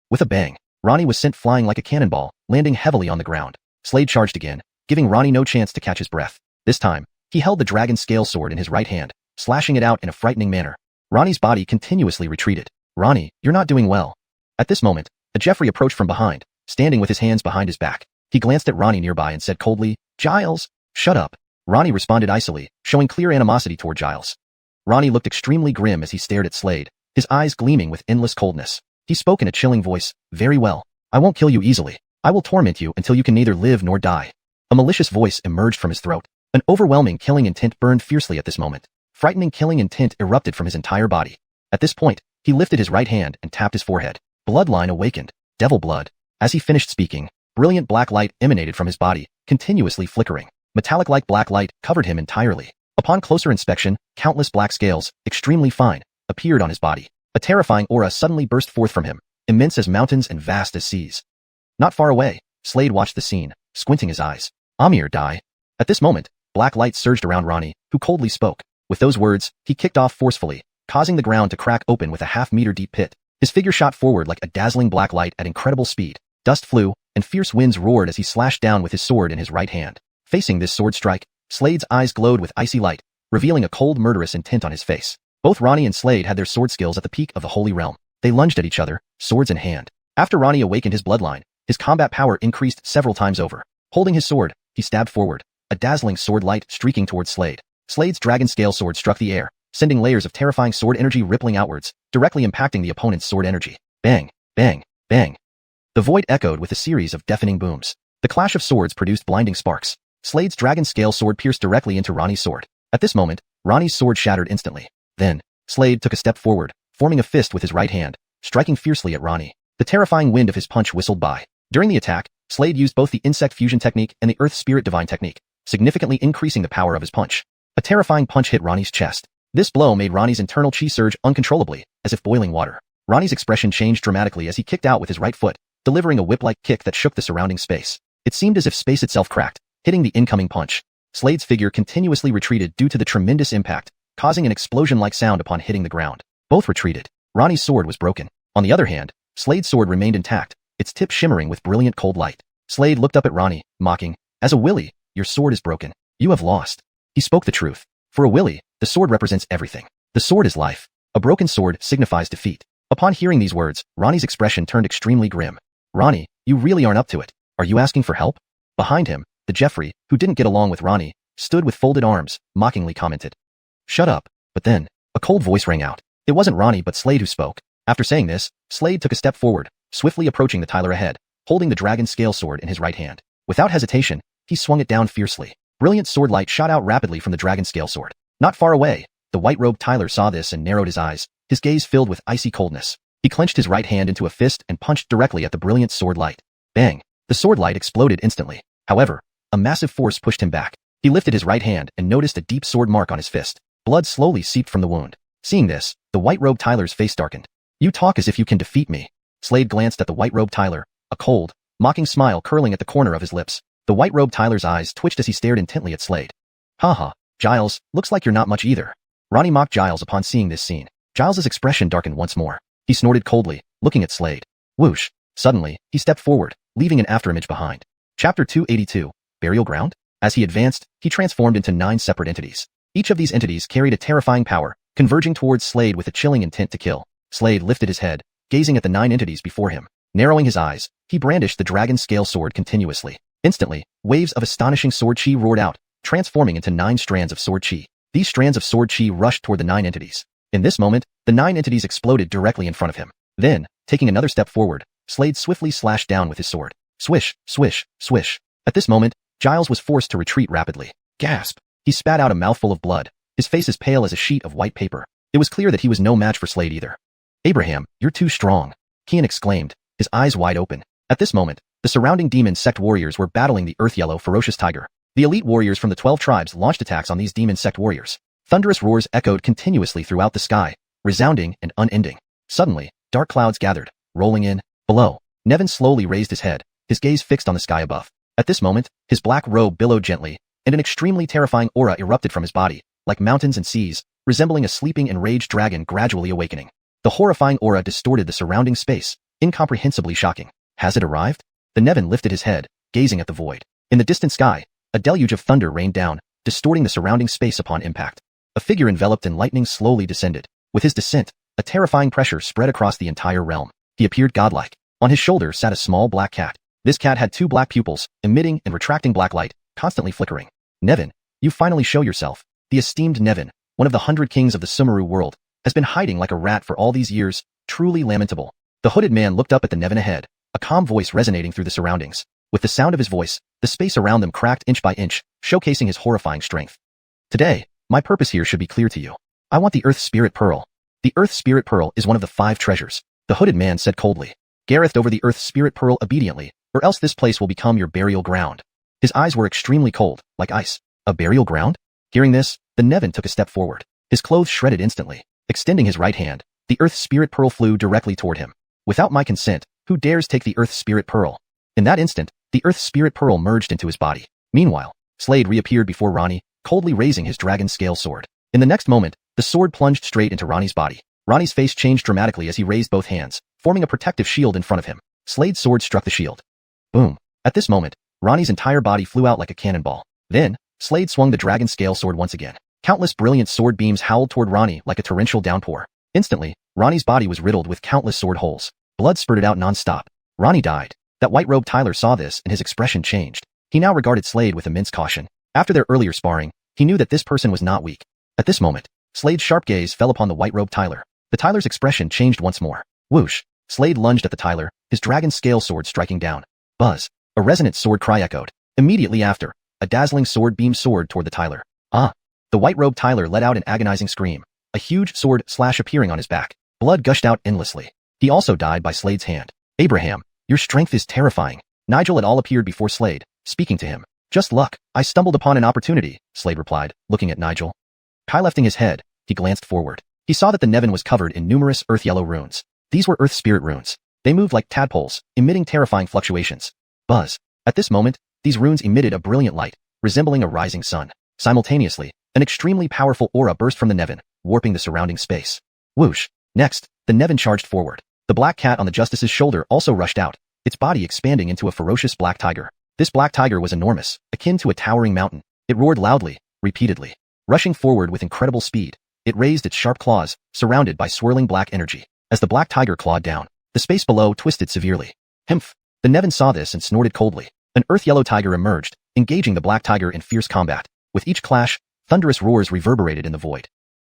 With a bang, Ronnie was sent flying like a cannonball, landing heavily on the ground. Slade charged again, giving Ronnie no chance to catch his breath. This time, he held the dragon scale sword in his right hand, slashing it out in a frightening manner. Ronnie's body continuously retreated. Ronnie, you're not doing well. At this moment, a Jeffrey approached from behind, standing with his hands behind his back. He glanced at Ronnie nearby and said coldly, Giles, shut up. Ronnie responded icily, showing clear animosity toward Giles. Ronnie looked extremely grim as he stared at Slade, his eyes gleaming with endless coldness. He spoke in a chilling voice, very well. I won't kill you easily. I will torment you until you can neither live nor die. A malicious voice emerged from his throat. An overwhelming killing intent burned fiercely at this moment. Frightening killing intent erupted from his entire body. At this point, he lifted his right hand and tapped his forehead. Bloodline awakened. Devil blood. As he finished speaking, brilliant black light emanated from his body, continuously flickering. Metallic-like black light covered him entirely. Upon closer inspection, countless black scales, extremely fine, appeared on his body. A terrifying aura suddenly burst forth from him, immense as mountains and vast as seas. Not far away, Slade watched the scene, squinting his eyes. Amir, die. At this moment, black light surged around Ronnie, who coldly spoke. With those words, he kicked off forcefully, causing the ground to crack open with a half-meter deep pit. His figure shot forward like a dazzling black light at incredible speed. Dust flew, and fierce winds roared as he slashed down with his sword in his right hand. Facing this sword strike, Slade's eyes glowed with icy light, revealing a cold murderous intent on his face. Both Ronnie and Slade had their sword skills at the peak of the Holy Realm. They lunged at each other, swords in hand. After Ronnie awakened his bloodline, his combat power increased several times over. Holding his sword, he stabbed forward, a dazzling sword light streaking towards Slade. Slade's dragon scale sword struck the air, sending layers of terrifying sword energy rippling outwards, directly impacting the opponent's sword energy. Bang, bang, bang. The void echoed with a series of deafening booms. The clash of swords produced blinding sparks. Slade's dragon scale sword pierced directly into Ronnie's sword. At this moment, Ronnie's sword shattered instantly. Then, Slade took a step forward, forming a fist with his right hand, striking fiercely at Ronnie. The terrifying wind of his punch whistled by. During the attack, Slade used both the insect fusion technique and the earth spirit divine technique, significantly increasing the power of his punch. A terrifying punch hit Ronnie's chest. This blow made Ronnie's internal chi surge uncontrollably, as if boiling water. Ronnie's expression changed dramatically as he kicked out with his right foot, delivering a whip-like kick that shook the surrounding space. It seemed as if space itself cracked, hitting the incoming punch. Slade's figure continuously retreated due to the tremendous impact, causing an explosion-like sound upon hitting the ground. Both retreated. Ronnie's sword was broken. On the other hand, Slade's sword remained intact, its tip shimmering with brilliant cold light. Slade looked up at Ronnie, mocking, "As a willy, your sword is broken. You have lost." He spoke the truth. For a willy, the sword represents everything. The sword is life. A broken sword signifies defeat. Upon hearing these words, Ronnie's expression turned extremely grim. "Ronnie, you really aren't up to it. Are you asking for help?" Behind him, the Jeffrey, who didn't get along with Ronnie, stood with folded arms, mockingly commented, "Shut up." But then, a cold voice rang out. It wasn't Ronnie but Slade who spoke. After saying this, Slade took a step forward, swiftly approaching the Tyler ahead, holding the dragon scale sword in his right hand. Without hesitation, he swung it down fiercely. Brilliant sword light shot out rapidly from the dragon scale sword. Not far away, the white-robed Tyler saw this and narrowed his eyes, his gaze filled with icy coldness. He clenched his right hand into a fist and punched directly at the brilliant sword light. Bang! The sword light exploded instantly. However, a massive force pushed him back. He lifted his right hand and noticed a deep sword mark on his fist. Blood slowly seeped from the wound. Seeing this, the white-robed Tyler's face darkened. "You talk as if you can defeat me." Slade glanced at the white-robed Tyler, a cold, mocking smile curling at the corner of his lips. The white-robed Tyler's eyes twitched as he stared intently at Slade. "Haha, Giles, looks like you're not much either." Ronnie mocked Giles upon seeing this scene. Giles's expression darkened once more. He snorted coldly, looking at Slade. Whoosh! Suddenly, he stepped forward, leaving an afterimage behind. Chapter 282, Burial Ground? As he advanced, he transformed into 9 separate entities. Each of these entities carried a terrifying power, converging towards Slade with a chilling intent to kill. Slade lifted his head, gazing at the 9 entities before him. Narrowing his eyes, he brandished the dragon scale sword continuously. Instantly, waves of astonishing sword chi roared out, transforming into 9 strands of sword chi. These strands of sword chi rushed toward the 9 entities. In this moment, the 9 entities exploded directly in front of him. Then, taking another step forward, Slade swiftly slashed down with his sword. Swish, swish, swish. At this moment, Giles was forced to retreat rapidly. Gasp! He spat out a mouthful of blood, his face as pale as a sheet of white paper. It was clear that he was no match for Slade either. "Abraham, you're too strong," Kian exclaimed, his eyes wide open. At this moment, the surrounding demon sect warriors were battling the earth-yellow ferocious tiger. The elite warriors from the 12 tribes launched attacks on these demon sect warriors. Thunderous roars echoed continuously throughout the sky, resounding and unending. Suddenly, dark clouds gathered, rolling in. Below, Nevin slowly raised his head, his gaze fixed on the sky above. At this moment, his black robe billowed gently, and an extremely terrifying aura erupted from his body, like mountains and seas, resembling a sleeping enraged dragon gradually awakening. The horrifying aura distorted the surrounding space, incomprehensibly shocking. Has it arrived? The Nevin lifted his head, gazing at the void. In the distant sky, a deluge of thunder rained down, distorting the surrounding space upon impact. A figure enveloped in lightning slowly descended. With his descent, a terrifying pressure spread across the entire realm. He appeared godlike. On his shoulder sat a small black cat. This cat had 2 black pupils, emitting and retracting black light, constantly flickering. "Nevin, you finally show yourself." The esteemed Nevin, one of the 100 kings of the Sumeru world, has been hiding like a rat for all these years, truly lamentable. The hooded man looked up at the Nevin ahead, a calm voice resonating through the surroundings. With the sound of his voice, the space around them cracked inch by inch, showcasing his horrifying strength. "Today, my purpose here should be clear to you. I want the Earth Spirit Pearl. The Earth Spirit Pearl is one of the 5 treasures," the hooded man said coldly. "Gareth over the Earth Spirit Pearl obediently, or else this place will become your burial ground." His eyes were extremely cold, like ice. A burial ground? Hearing this, the Nevin took a step forward. His clothes shredded instantly. Extending his right hand, the Earth Spirit Pearl flew directly toward him. "Without my consent, who dares take the Earth Spirit Pearl?" In that instant, the Earth Spirit Pearl merged into his body. Meanwhile, Slade reappeared before Ronnie, coldly raising his dragon scale sword. In the next moment, the sword plunged straight into Ronnie's body. Ronnie's face changed dramatically as he raised both hands, forming a protective shield in front of him. Slade's sword struck the shield. Boom. At this moment, Ronnie's entire body flew out like a cannonball. Then, Slade swung the dragon scale sword once again. Countless brilliant sword beams howled toward Ronnie like a torrential downpour. Instantly, Ronnie's body was riddled with countless sword holes. Blood spurted out non-stop. Ronnie died. That white-robed Tyler saw this and his expression changed. He now regarded Slade with immense caution. After their earlier sparring, he knew that this person was not weak. At this moment, Slade's sharp gaze fell upon the white-robed Tyler. The Tyler's expression changed once more. Whoosh! Slade lunged at the Tyler, his dragon scale sword striking down. Buzz! A resonant sword cry echoed. Immediately after, a dazzling sword beam soared toward the Tyler. Ah! The white-robed Tyler let out an agonizing scream, a huge sword slash appearing on his back. Blood gushed out endlessly. He also died by Slade's hand. "Abraham, your strength is terrifying." Nigel had all appeared before Slade, speaking to him. "Just luck. I stumbled upon an opportunity," Slade replied, looking at Nigel. Kai lifting his head, he glanced forward. He saw that the Nevin was covered in numerous earth-yellow runes. These were Earth Spirit runes. They moved like tadpoles, emitting terrifying fluctuations. Buzz. At this moment, these runes emitted a brilliant light, resembling a rising sun. Simultaneously, an extremely powerful aura burst from the Nevin, warping the surrounding space. Whoosh. Next, the Nevin charged forward. The black cat on the Justice's shoulder also rushed out, its body expanding into a ferocious black tiger. This black tiger was enormous, akin to a towering mountain. It roared loudly, repeatedly. Rushing forward with incredible speed, it raised its sharp claws, surrounded by swirling black energy. As the black tiger clawed down, the space below twisted severely. Humph! The Nevin saw this and snorted coldly. An earth-yellow tiger emerged, engaging the black tiger in fierce combat. With each clash, thunderous roars reverberated in the void.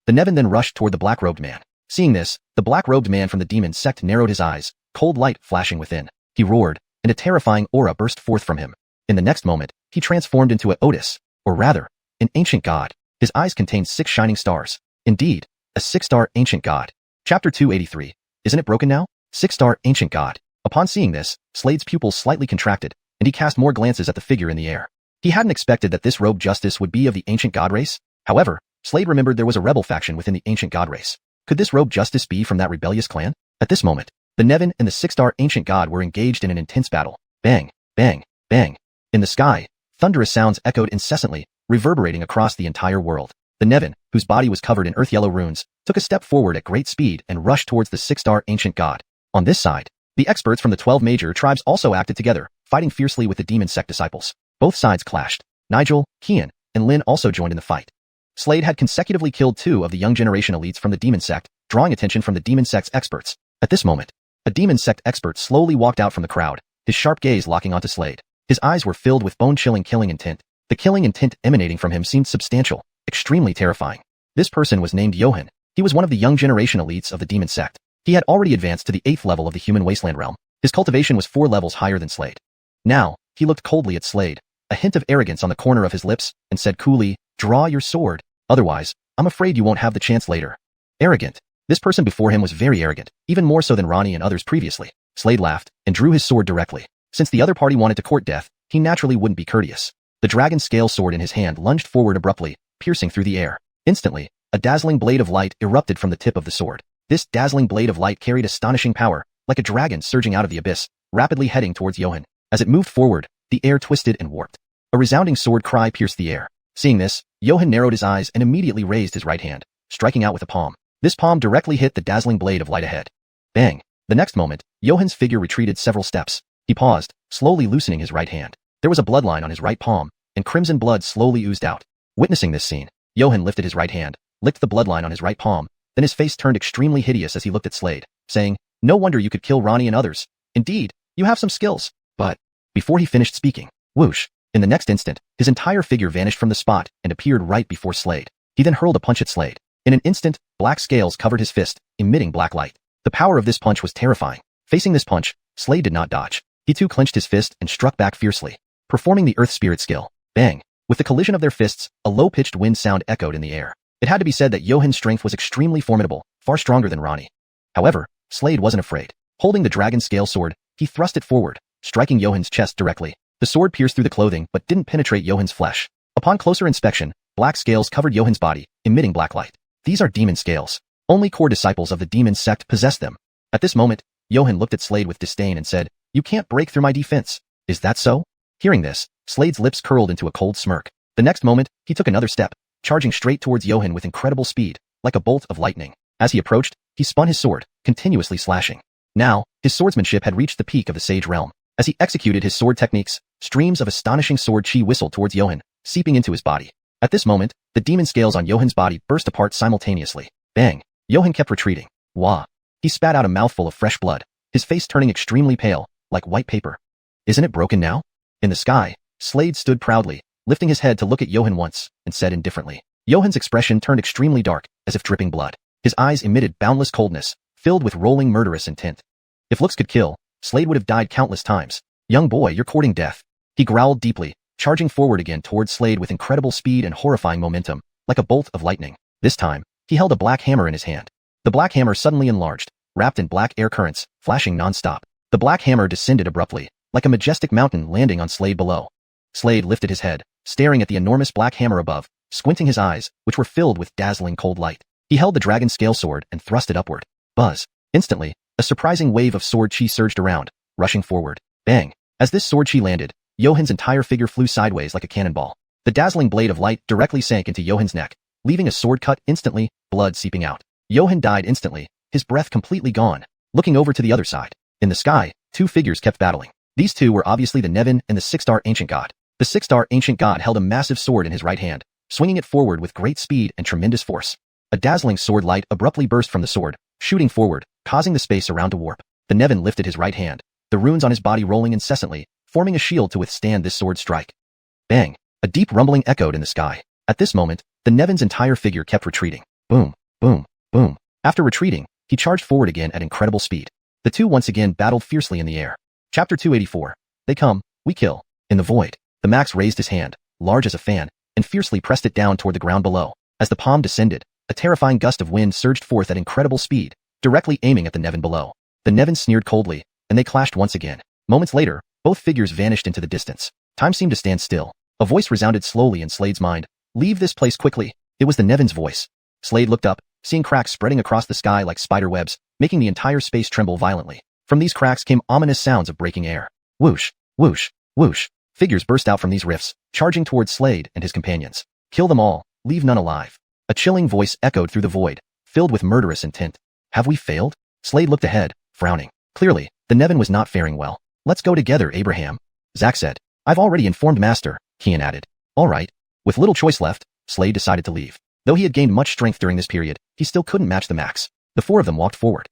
The Nevin then rushed toward the black-robed man. Seeing this, the black-robed man from the demon sect narrowed his eyes, cold light flashing within. He roared, and a terrifying aura burst forth from him. In the next moment, he transformed into a Otis, or rather, an ancient god. His eyes contained 6 shining stars. Indeed, a 6-star ancient god. Chapter 283. Isn't it broken now? 6-star ancient god. Upon seeing this, Slade's pupils slightly contracted, and he cast more glances at the figure in the air. He hadn't expected that this robed justice would be of the ancient god race. However, Slade remembered there was a rebel faction within the ancient god race. Could this robed justice be from that rebellious clan? At this moment, the Nevin and the 6-star ancient god were engaged in an intense battle. Bang, bang, bang. In the sky, thunderous sounds echoed incessantly, reverberating across the entire world. The Nevin, whose body was covered in earth-yellow runes, took a step forward at great speed and rushed towards the 6-star ancient god. On this side, the experts from the 12 major tribes also acted together, fighting fiercely with the demon sect disciples. Both sides clashed. Nigel, Kian, and Lin also joined in the fight. Slade had consecutively killed 2 of the young generation elites from the demon sect, drawing attention from the demon sect's experts. At this moment, a demon sect expert slowly walked out from the crowd, his sharp gaze locking onto Slade. His eyes were filled with bone-chilling killing intent. The killing intent emanating from him seemed substantial, extremely terrifying. This person was named Xuanhuan. He was one of the young generation elites of the demon sect. He had already advanced to the 8th level of the human wasteland realm. His cultivation was 4 levels higher than Slade. Now, he looked coldly at Slade, a hint of arrogance on the corner of his lips, and said coolly, "Draw your sword. Otherwise, I'm afraid you won't have the chance later." Arrogant. This person before him was very arrogant, even more so than Ronnie and others previously. Slade laughed, and drew his sword directly. Since the other party wanted to court death, he naturally wouldn't be courteous. The dragon scale sword in his hand lunged forward abruptly, piercing through the air. Instantly, a dazzling blade of light erupted from the tip of the sword. This dazzling blade of light carried astonishing power, like a dragon surging out of the abyss, rapidly heading towards Xuanhuan. As it moved forward, the air twisted and warped. A resounding sword cry pierced the air. Seeing this, Xuanhuan narrowed his eyes and immediately raised his right hand, striking out with a palm. This palm directly hit the dazzling blade of light ahead. Bang! The next moment, Xuanhuan's figure retreated several steps. He paused, slowly loosening his right hand. There was a bloodline on his right palm, and crimson blood slowly oozed out. Witnessing this scene, Xuanhuan lifted his right hand, licked the bloodline on his right palm, then his face turned extremely hideous as he looked at Slade, saying, "No wonder you could kill Ronnie and others. Indeed, you have some skills." But, before he finished speaking, whoosh, in the next instant, his entire figure vanished from the spot and appeared right before Slade. He then hurled a punch at Slade. In an instant, black scales covered his fist, emitting black light. The power of this punch was terrifying. Facing this punch, Slade did not dodge. He too clenched his fist and struck back fiercely, performing the Earth Spirit skill. Bang! With the collision of their fists, a low-pitched wind sound echoed in the air. It had to be said that Xuanhuan's strength was extremely formidable, far stronger than Ronnie. However, Slade wasn't afraid. Holding the dragon scale sword, he thrust it forward, striking Xuanhuan's chest directly. The sword pierced through the clothing but didn't penetrate Xuanhuan's flesh. Upon closer inspection, black scales covered Xuanhuan's body, emitting black light. These are demon scales. Only core disciples of the demon sect possess them. At this moment, Xuanhuan looked at Slade with disdain and said, "You can't break through my defense. Is that so?" Hearing this, Slade's lips curled into a cold smirk. The next moment, he took another step, charging straight towards Xuanhuan with incredible speed, like a bolt of lightning. As he approached, he spun his sword, continuously slashing. Now, his swordsmanship had reached the peak of the sage realm. As he executed his sword techniques, streams of astonishing sword chi whistled towards Xuanhuan, seeping into his body. At this moment, the demon scales on Xuanhuan's body burst apart simultaneously. Bang! Xuanhuan kept retreating. Wah! He spat out a mouthful of fresh blood, his face turning extremely pale, like white paper. "Isn't it broken now?" In the sky, Slade stood proudly, lifting his head to look at Xuanhuan once, and said indifferently. Xuanhuan's expression turned extremely dark, as if dripping blood. His eyes emitted boundless coldness, filled with rolling murderous intent. If looks could kill, Slade would have died countless times. "Young boy, you're courting death." He growled deeply, charging forward again towards Slade with incredible speed and horrifying momentum, like a bolt of lightning. This time, he held a black hammer in his hand. The black hammer suddenly enlarged, wrapped in black air currents, flashing non-stop. The black hammer descended abruptly, like a majestic mountain landing on Slade below. Slade lifted his head, staring at the enormous black hammer above, squinting his eyes, which were filled with dazzling cold light. He held the dragon scale sword and thrust it upward. Buzz! Instantly, a A surprising wave of sword chi surged around, rushing forward. Bang! As this sword chi landed, Johan's entire figure flew sideways like a cannonball. The dazzling blade of light directly sank into Johan's neck, leaving a sword cut instantly, blood seeping out. Johan died instantly, his breath completely gone. Looking over to the other side. In the sky, two figures kept battling. These two were obviously the Nevin and the six-star ancient god. The six-star ancient god held a massive sword in his right hand, swinging it forward with great speed and tremendous force. A dazzling sword light abruptly burst from the sword, shooting forward, causing the space around to warp. The Nevin lifted his right hand, the runes on his body rolling incessantly, forming a shield to withstand this sword strike. Bang! A deep rumbling echoed in the sky. At this moment, the Nevin's entire figure kept retreating. Boom, boom, boom. After retreating, he charged forward again at incredible speed. The two once again battled fiercely in the air. Chapter 284. They come, we kill. In the void, the Max raised his hand, large as a fan, and fiercely pressed it down toward the ground below. As the palm descended, a terrifying gust of wind surged forth at incredible speed, directly aiming at the Nevin below. The Nevin sneered coldly, and they clashed once again. Moments later, both figures vanished into the distance. Time seemed to stand still. A voice resounded slowly in Slade's mind. Leave this place quickly. It was the Nevin's voice. Slade looked up, seeing cracks spreading across the sky like spider webs, making the entire space tremble violently. From these cracks came ominous sounds of breaking air. Whoosh, whoosh, whoosh. Figures burst out from these rifts, charging towards Slade and his companions. Kill them all, leave none alive. A chilling voice echoed through the void, filled with murderous intent. Have we failed? Slade looked ahead, frowning. Clearly, the Nevin was not faring well. Let's go together, Abraham. Zack said. I've already informed Master, Kian added. All right. With little choice left, Slade decided to leave. Though he had gained much strength during this period, he still couldn't match the Max. The four of them walked forward.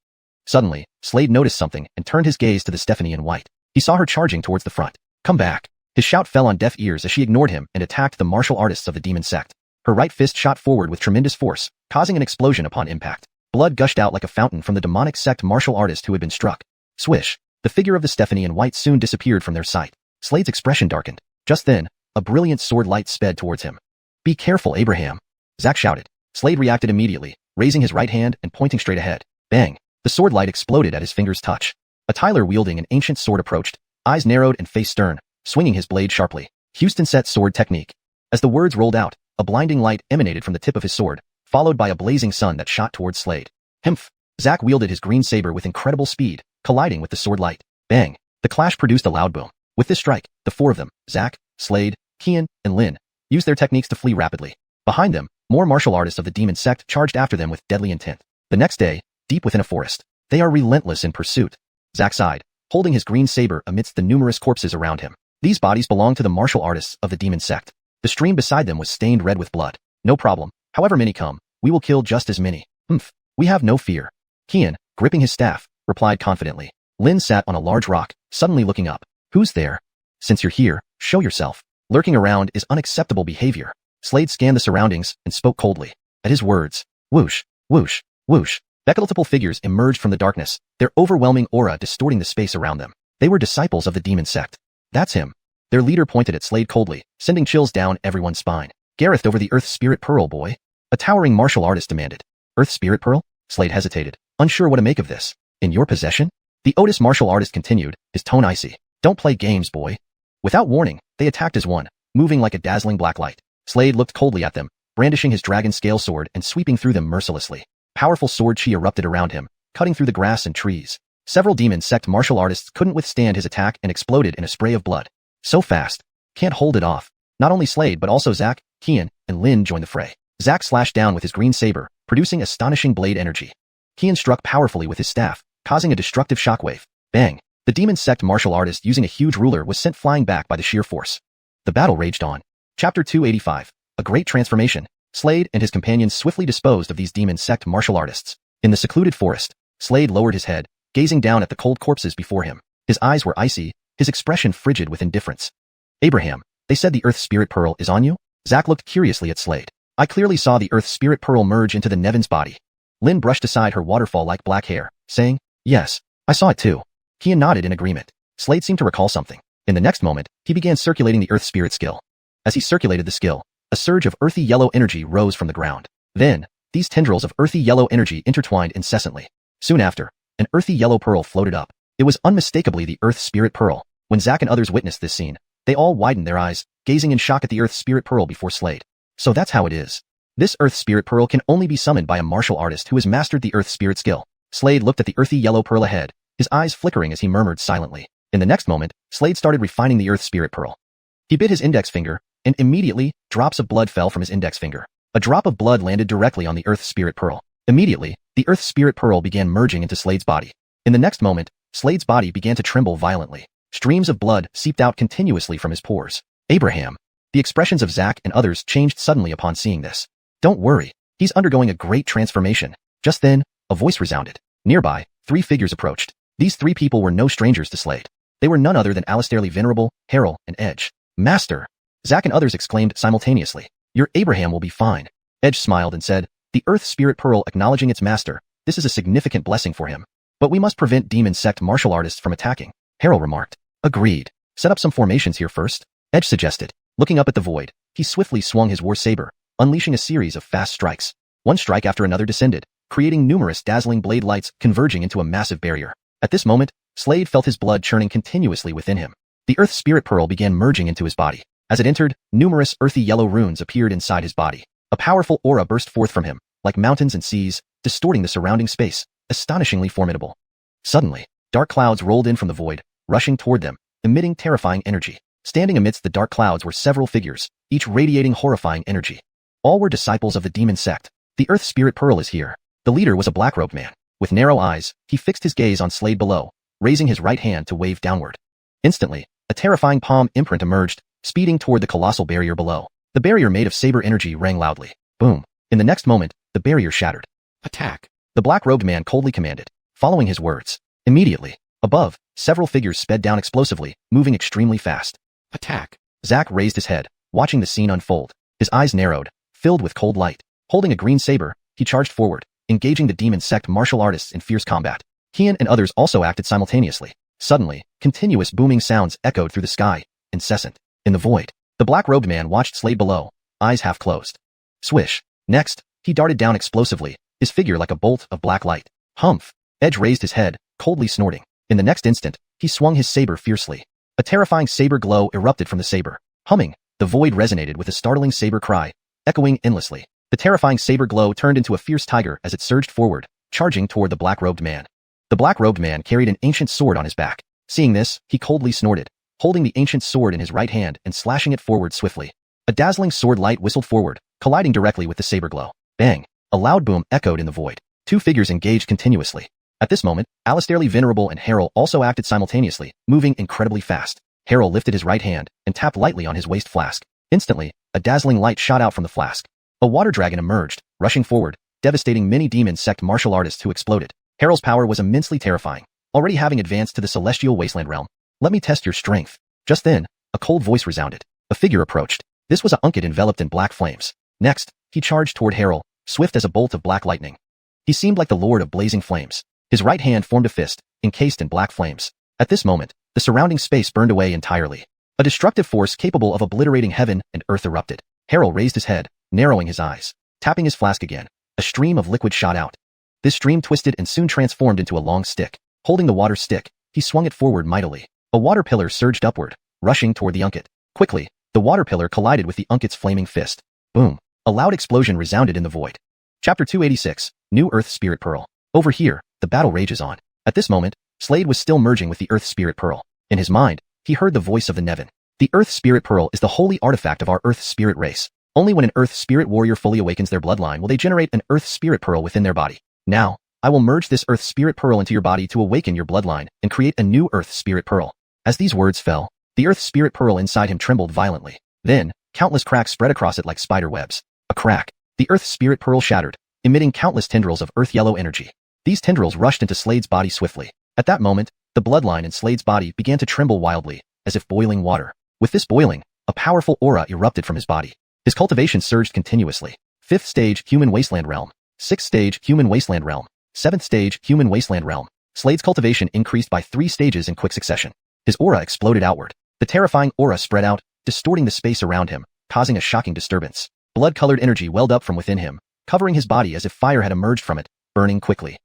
Suddenly, Slade noticed something and turned his gaze to the Stephanie in white. He saw her charging towards the front. Come back. His shout fell on deaf ears as she ignored him and attacked the martial artists of the demon sect. Her right fist shot forward with tremendous force, causing an explosion upon impact. Blood gushed out like a fountain from the demonic sect martial artist who had been struck. Swish. The figure of the Stephanie in white soon disappeared from their sight. Slade's expression darkened. Just then, a brilliant sword light sped towards him. Be careful, Abraham. Zack shouted. Slade reacted immediately, raising his right hand and pointing straight ahead. Bang. The sword light exploded at his finger's touch. A Tyler wielding an ancient sword approached, eyes narrowed and face stern, swinging his blade sharply. Houston set sword technique. As the words rolled out, a blinding light emanated from the tip of his sword, followed by a blazing sun that shot towards Slade. Himph! Zack wielded his green saber with incredible speed, colliding with the sword light. Bang! The clash produced a loud boom. With this strike, the four of them, Zack, Slade, Kian, and Lin, used their techniques to flee rapidly. Behind them, more martial artists of the demon sect charged after them with deadly intent. The next day, deep within a forest, they are relentless in pursuit. Zack sighed, holding his green saber amidst the numerous corpses around him. These bodies belonged to the martial artists of the demon sect. The stream beside them was stained red with blood. No problem. However many come, we will kill just as many. Humph. We have no fear. Kian, gripping his staff, replied confidently. Lin sat on a large rock, suddenly looking up. Who's there? Since you're here, show yourself. Lurking around is unacceptable behavior. Slade scanned the surroundings and spoke coldly. At his words, whoosh, whoosh, whoosh, multiple figures emerged from the darkness, their overwhelming aura distorting the space around them. They were disciples of the demon sect. That's him. Their leader pointed at Slade coldly, sending chills down everyone's spine. Gareth over the Earth Spirit Pearl, boy. A towering martial artist demanded. Earth Spirit Pearl? Slade hesitated, unsure what to make of this. In your possession? The Otis martial artist continued, his tone icy. Don't play games, boy. Without warning, they attacked as one, moving like a dazzling black light. Slade looked coldly at them, brandishing his dragon scale sword and sweeping through them mercilessly. Powerful sword chi erupted around him, cutting through the grass and trees. Several demon sect martial artists couldn't withstand his attack and exploded in a spray of blood. So fast. Can't hold it off. Not only Slade but also Zack, Kian, and Lin joined the fray. Zack slashed down with his green saber, producing astonishing blade energy. Kian struck powerfully with his staff, causing a destructive shockwave. Bang! The demon sect martial artist using a huge ruler was sent flying back by the sheer force. The battle raged on. Chapter 285. A great transformation. Slade and his companions swiftly disposed of these demon sect martial artists. In the secluded forest, Slade lowered his head, gazing down at the cold corpses before him. His eyes were icy, his expression frigid with indifference. Abraham, they said the Earth Spirit Pearl is on you? Zack looked curiously at Slade. I clearly saw the Earth Spirit Pearl merge into the Nevin's body. Lin brushed aside her waterfall-like black hair, saying, yes, I saw it too. Kian nodded in agreement. Slade seemed to recall something. In the next moment, he began circulating the Earth Spirit skill. As he circulated the skill, a surge of earthy yellow energy rose from the ground. Then, these tendrils of earthy yellow energy intertwined incessantly. Soon after, an earthy yellow pearl floated up. It was unmistakably the Earth Spirit Pearl. When Zack and others witnessed this scene, they all widened their eyes, gazing in shock at the Earth Spirit Pearl before Slade. So that's how it is. This Earth Spirit Pearl can only be summoned by a martial artist who has mastered the Earth Spirit skill. Slade looked at the earthy yellow pearl ahead, his eyes flickering as he murmured silently. In the next moment, Slade started refining the earth spirit pearl. He bit his index finger, and immediately, drops of blood fell from his index finger. A drop of blood landed directly on the earth spirit pearl. Immediately, the earth spirit pearl began merging into Slade's body. In the next moment, Slade's body began to tremble violently. Streams of blood seeped out continuously from his pores. Abraham. The expressions of Zack and others changed suddenly upon seeing this. Don't worry, he's undergoing a great transformation. Just then, a voice resounded. Nearby, 3 figures approached. These 3 people were no strangers to Slade. They were none other than Alistair Venerable, Harrell, and Edge. Master! Zack and others exclaimed simultaneously. Your Abraham will be fine. Edge smiled and said, the earth spirit pearl acknowledging its master, this is a significant blessing for him. But we must prevent demon sect martial artists from attacking. Harrell remarked. Agreed. Set up some formations here first, Edge suggested. Looking up at the void, he swiftly swung his war saber, unleashing a series of fast strikes. One strike after another descended, creating numerous dazzling blade lights converging into a massive barrier. At this moment, Slade felt his blood churning continuously within him. The earth spirit pearl began merging into his body. As it entered, numerous earthy yellow runes appeared inside his body. A powerful aura burst forth from him, like mountains and seas, distorting the surrounding space, astonishingly formidable. Suddenly, dark clouds rolled in from the void, rushing toward them, emitting terrifying energy. Standing amidst the dark clouds were several figures, each radiating horrifying energy. All were disciples of the demon sect. The earth spirit pearl is here. The leader was a black-robed man. With narrow eyes, he fixed his gaze on Slade below, raising his right hand to wave downward. Instantly, a terrifying palm imprint emerged, speeding toward the colossal barrier below. The barrier made of saber energy rang loudly. Boom. In the next moment, the barrier shattered. Attack! The black-robed man coldly commanded, following his words. Immediately, above, several figures sped down explosively, moving extremely fast. Attack! Zack raised his head, watching the scene unfold. His eyes narrowed, filled with cold light. Holding a green saber, he charged forward, engaging the demon sect martial artists in fierce combat. Xiuxian and others also acted simultaneously. Suddenly, continuous booming sounds echoed through the sky, incessant. In the void, the black-robed man watched Slade below, eyes half closed. Swish. Next, he darted down explosively, his figure like a bolt of black light. Humph! Edge raised his head, coldly snorting. In the next instant, he swung his saber fiercely. A terrifying saber glow erupted from the saber. Humming, the void resonated with a startling saber cry, echoing endlessly. The terrifying saber glow turned into a fierce tiger as it surged forward, charging toward the black-robed man. The black-robed man carried an ancient sword on his back. Seeing this, he coldly snorted, holding the ancient sword in his right hand and slashing it forward swiftly. A dazzling sword light whistled forward, colliding directly with the saber glow. Bang! A loud boom echoed in the void. 2 figures engaged continuously. At this moment, Alistair Venerable and Harrell also acted simultaneously, moving incredibly fast. Harrell lifted his right hand and tapped lightly on his waist flask. Instantly, a dazzling light shot out from the flask. A water dragon emerged, rushing forward, devastating many demon sect martial artists who exploded. Harrell's power was immensely terrifying, already having advanced to the celestial wasteland realm. Let me test your strength. Just then, a cold voice resounded. A figure approached. This was Xuanhuan enveloped in black flames. Next, he charged toward Harrell, swift as a bolt of black lightning. He seemed like the lord of blazing flames. His right hand formed a fist, encased in black flames. At this moment, the surrounding space burned away entirely. A destructive force capable of obliterating heaven and earth erupted. Harrell raised his head, narrowing his eyes. Tapping his flask again, a stream of liquid shot out. This stream twisted and soon transformed into a long stick. Holding the water stick, he swung it forward mightily. A water pillar surged upward, rushing toward the Xuanhuan. Quickly, the water pillar collided with the Xuanhuan's flaming fist. Boom! A loud explosion resounded in the void. Chapter 286, New Earth Spirit Pearl. Over here, the battle rages on. At this moment, Slade was still merging with the Earth Spirit Pearl. In his mind, he heard the voice of the Nevin. The Earth Spirit Pearl is the holy artifact of our Earth Spirit race. Only when an Earth Spirit warrior fully awakens their bloodline will they generate an Earth Spirit Pearl within their body. Now, I will merge this Earth Spirit Pearl into your body to awaken your bloodline and create a new Earth Spirit Pearl. As these words fell, the Earth Spirit Pearl inside him trembled violently. Then, countless cracks spread across it like spider webs. A crack. The Earth Spirit Pearl shattered, emitting countless tendrils of earth yellow energy. These tendrils rushed into Slade's body swiftly. At that moment, the bloodline in Slade's body began to tremble wildly, as if boiling water. With this boiling, a powerful aura erupted from his body. His cultivation surged continuously. 5th stage, Human Wasteland Realm. 6th stage, Human Wasteland Realm. 7th stage, Human Wasteland Realm. Slade's cultivation increased by 3 stages in quick succession. His aura exploded outward. The terrifying aura spread out, distorting the space around him, causing a shocking disturbance. Blood-colored energy welled up from within him, covering his body as if fire had emerged from it, burning quickly.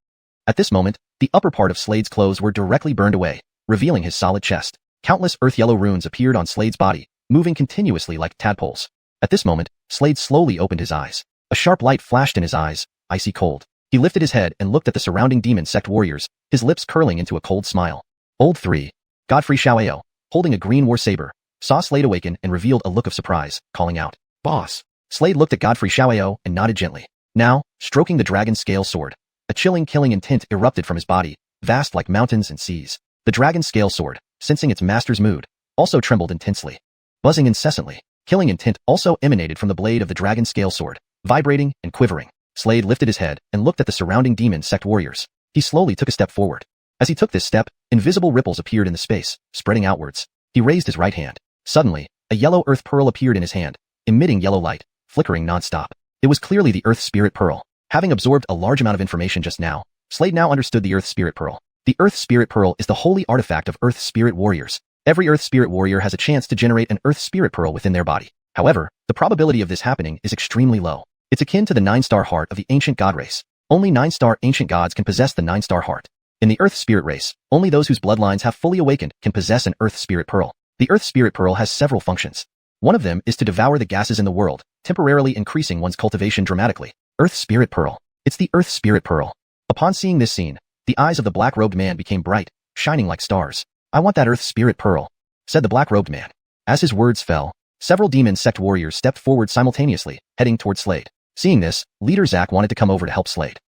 At this moment, the upper part of Slade's clothes were directly burned away, revealing his solid chest. Countless earth-yellow runes appeared on Slade's body, moving continuously like tadpoles. At this moment, Slade slowly opened his eyes. A sharp light flashed in his eyes, icy cold. He lifted his head and looked at the surrounding demon sect warriors, his lips curling into a cold smile. Old 3. Godfrey Xiaoyao, holding a green war saber, saw Slade awaken and revealed a look of surprise, calling out, "Boss." Slade looked at Godfrey Xiaoyao and nodded gently. Now, stroking the dragon scale sword, a chilling killing intent erupted from his body, vast like mountains and seas. The dragon scale sword, sensing its master's mood, also trembled intensely. Buzzing incessantly, killing intent also emanated from the blade of the dragon scale sword, vibrating and quivering. Slade lifted his head and looked at the surrounding demon sect warriors. He slowly took a step forward. As he took this step, invisible ripples appeared in the space, spreading outwards. He raised his right hand. Suddenly, a yellow earth pearl appeared in his hand, emitting yellow light, flickering non-stop. It was clearly the Earth Spirit Pearl. Having absorbed a large amount of information just now, Slade now understood the Earth Spirit Pearl. The Earth Spirit Pearl is the holy artifact of Earth Spirit warriors. Every Earth Spirit warrior has a chance to generate an Earth Spirit Pearl within their body. However, the probability of this happening is extremely low. It's akin to the 9-star heart of the ancient god race. Only 9-star ancient gods can possess the 9-star heart. In the Earth Spirit race, only those whose bloodlines have fully awakened can possess an Earth Spirit Pearl. The Earth Spirit Pearl has several functions. One of them is to devour the gases in the world, temporarily increasing one's cultivation dramatically. Earth Spirit Pearl. It's the Earth Spirit Pearl. Upon seeing this scene, the eyes of the black-robed man became bright, shining like stars. "I want that Earth Spirit Pearl," said the black-robed man. As his words fell, several demon sect warriors stepped forward simultaneously, heading toward Slade. Seeing this, Leader Zack wanted to come over to help Slade.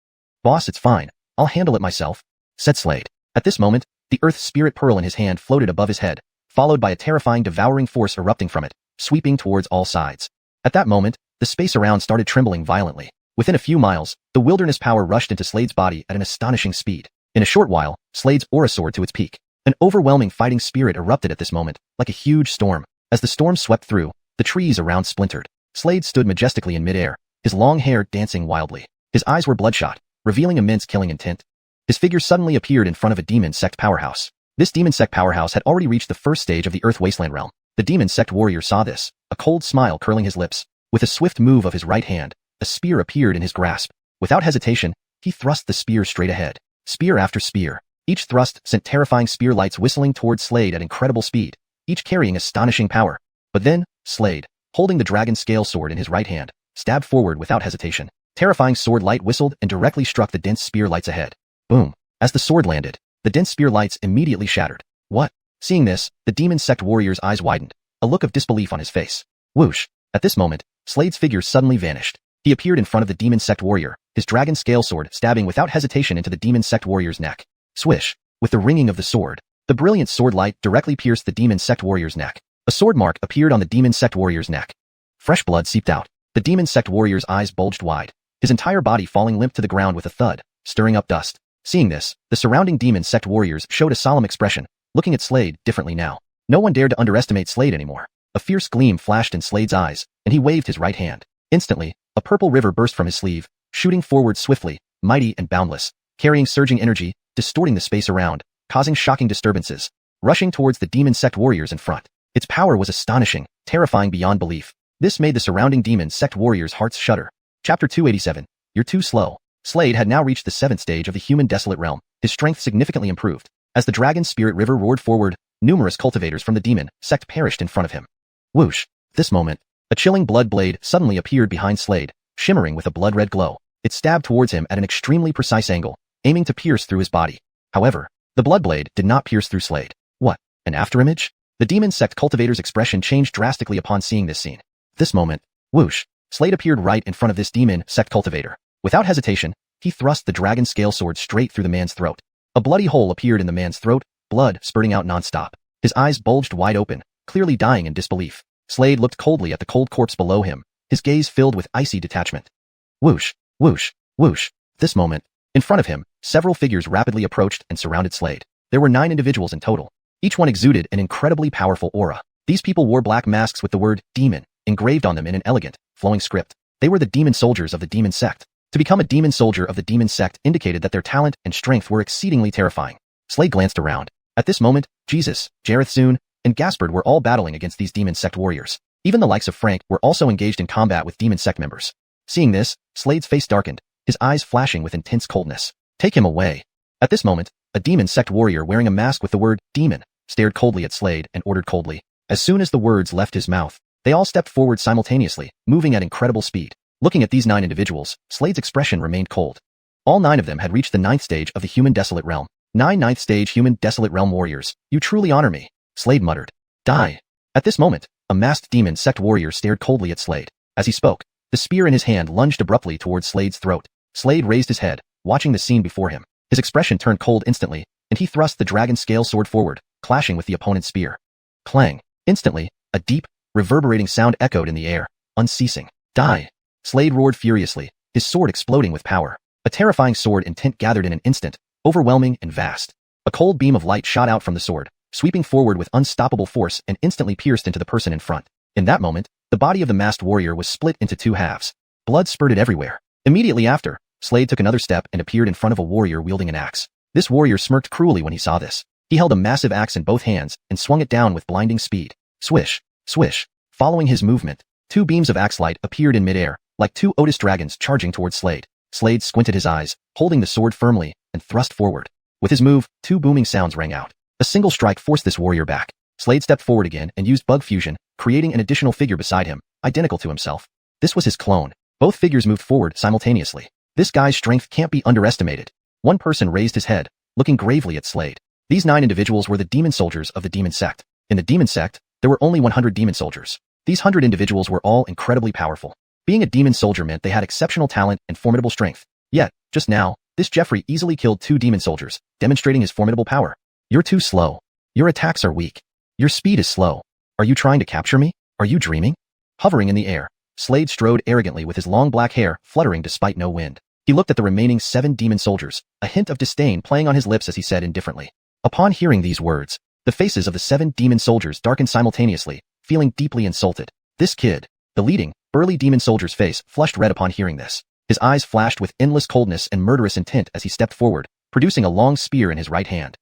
"Boss, it's fine. I'll handle it myself," said Slade. At this moment, the Earth Spirit Pearl in his hand floated above his head, followed by a terrifying devouring force erupting from it, sweeping towards all sides. At that moment, the space around started trembling violently. Within a few miles, the wilderness power rushed into Slade's body at an astonishing speed. In a short while, Slade's aura soared to its peak. An overwhelming fighting spirit erupted at this moment, like a huge storm. As the storm swept through, the trees around splintered. Slade stood majestically in midair, his long hair dancing wildly. His eyes were bloodshot, revealing immense killing intent. His figure suddenly appeared in front of a demon sect powerhouse. This demon sect powerhouse had already reached the first stage of the Earth Wasteland realm. The demon sect warrior saw this, a cold smile curling his lips. With a swift move of his right hand, a spear appeared in his grasp. Without hesitation, he thrust the spear straight ahead. Spear after spear. Each thrust sent terrifying spear lights whistling towards Slade at incredible speed, each carrying astonishing power. But then, Slade, holding the dragon scale sword in his right hand, stabbed forward without hesitation. Terrifying sword light whistled and directly struck the dense spear lights ahead. Boom. As the sword landed, the dense spear lights immediately shattered. What? Seeing this, the demon sect warrior's eyes widened, a look of disbelief on his face. Whoosh. At this moment, Slade's figure suddenly vanished. He appeared in front of the demon sect warrior, his dragon scale sword stabbing without hesitation into the demon sect warrior's neck. Swish. With the ringing of the sword, the brilliant sword light directly pierced the demon sect warrior's neck. A sword mark appeared on the demon sect warrior's neck. Fresh blood seeped out. The demon sect warrior's eyes bulged wide, his entire body falling limp to the ground with a thud, stirring up dust. Seeing this, the surrounding demon sect warriors showed a solemn expression, looking at Slade differently now. No one dared to underestimate Slade anymore. A fierce gleam flashed in Slade's eyes, and he waved his right hand. Instantly, a purple river burst from his sleeve, shooting forward swiftly, mighty and boundless, carrying surging energy, distorting the space around, causing shocking disturbances, rushing towards the demon sect warriors in front. Its power was astonishing, terrifying beyond belief. This made the surrounding demon sect warriors' hearts shudder. Chapter 287. You're too slow. Slade had now reached the 7th stage of the human desolate realm. His strength significantly improved. As the dragon spirit river roared forward, numerous cultivators from the demon sect perished in front of him. Whoosh. This moment, a chilling blood blade suddenly appeared behind Slade, shimmering with a blood-red glow. It stabbed towards him at an extremely precise angle, aiming to pierce through his body. However, the blood blade did not pierce through Slade. What? An afterimage? The demon sect cultivator's expression changed drastically upon seeing this scene. This moment, whoosh, Slade appeared right in front of this demon sect cultivator. Without hesitation, he thrust the dragon scale sword straight through the man's throat. A bloody hole appeared in the man's throat, blood spurting out non-stop. His eyes bulged wide open, clearly dying in disbelief. Slade looked coldly at the cold corpse below him, his gaze filled with icy detachment. Whoosh, whoosh, whoosh. This moment, in front of him, several figures rapidly approached and surrounded Slade. There were 9 individuals in total. Each one exuded an incredibly powerful aura. These people wore black masks with the word demon engraved on them in an elegant, flowing script. They were the demon soldiers of the demon sect. To become a demon soldier of the demon sect indicated that their talent and strength were exceedingly terrifying. Slade glanced around. At this moment, Jesus, Jareth Zun, and Gaspard were all battling against these demon sect warriors. Even the likes of Frank were also engaged in combat with demon sect members. Seeing this, Slade's face darkened, his eyes flashing with intense coldness. Take him away. At this moment, a demon sect warrior wearing a mask with the word demon stared coldly at Slade and ordered coldly. As soon as the words left his mouth, they all stepped forward simultaneously, moving at incredible speed. Looking at these 9 individuals, Slade's expression remained cold. All 9 of them had reached the 9th stage of the human desolate realm. 9 ninth stage human desolate realm warriors. You truly honor me. Slade muttered. Die. At this moment, a masked demon sect warrior stared coldly at Slade. As he spoke, the spear in his hand lunged abruptly towards Slade's throat. Slade raised his head, watching the scene before him. His expression turned cold instantly, and he thrust the dragon scale sword forward, clashing with the opponent's spear. Clang. Instantly, a deep, reverberating sound echoed in the air, unceasing. Die. Slade roared furiously, his sword exploding with power. A terrifying sword intent gathered in an instant, overwhelming and vast. A cold beam of light shot out from the sword, sweeping forward with unstoppable force and instantly pierced into the person in front. In that moment, the body of the masked warrior was split into 2 halves. Blood spurted everywhere. Immediately after, Slade took another step and appeared in front of a warrior wielding an axe. This warrior smirked cruelly when he saw this. He held a massive axe in both hands and swung it down with blinding speed. Swish, swish. Following his movement, 2 beams of axe light appeared in midair, like 2 Otis dragons charging towards Slade. Slade squinted his eyes, holding the sword firmly, and thrust forward. With his move, 2 booming sounds rang out. A single strike forced this warrior back. Slade stepped forward again and used bug fusion, creating an additional figure beside him, identical to himself. This was his clone. Both figures moved forward simultaneously. This guy's strength can't be underestimated. One person raised his head, looking gravely at Slade. These 9 individuals were the demon soldiers of the demon sect. In the demon sect, there were only 100 demon soldiers. These 100 individuals were all incredibly powerful. Being a demon soldier meant they had exceptional talent and formidable strength. Yet, just now, this Jeffrey easily killed 2 demon soldiers, demonstrating his formidable power. You're too slow. Your attacks are weak. Your speed is slow. Are you trying to capture me? Are you dreaming? Hovering in the air, Slade strode arrogantly with his long black hair fluttering despite no wind. He looked at the remaining 7 demon soldiers, a hint of disdain playing on his lips as he said indifferently. Upon hearing these words, the faces of the 7 demon soldiers darkened simultaneously, feeling deeply insulted. This kid, the leading, burly demon soldier's face flushed red upon hearing this. His eyes flashed with endless coldness and murderous intent as he stepped forward, producing a long spear in his right hand.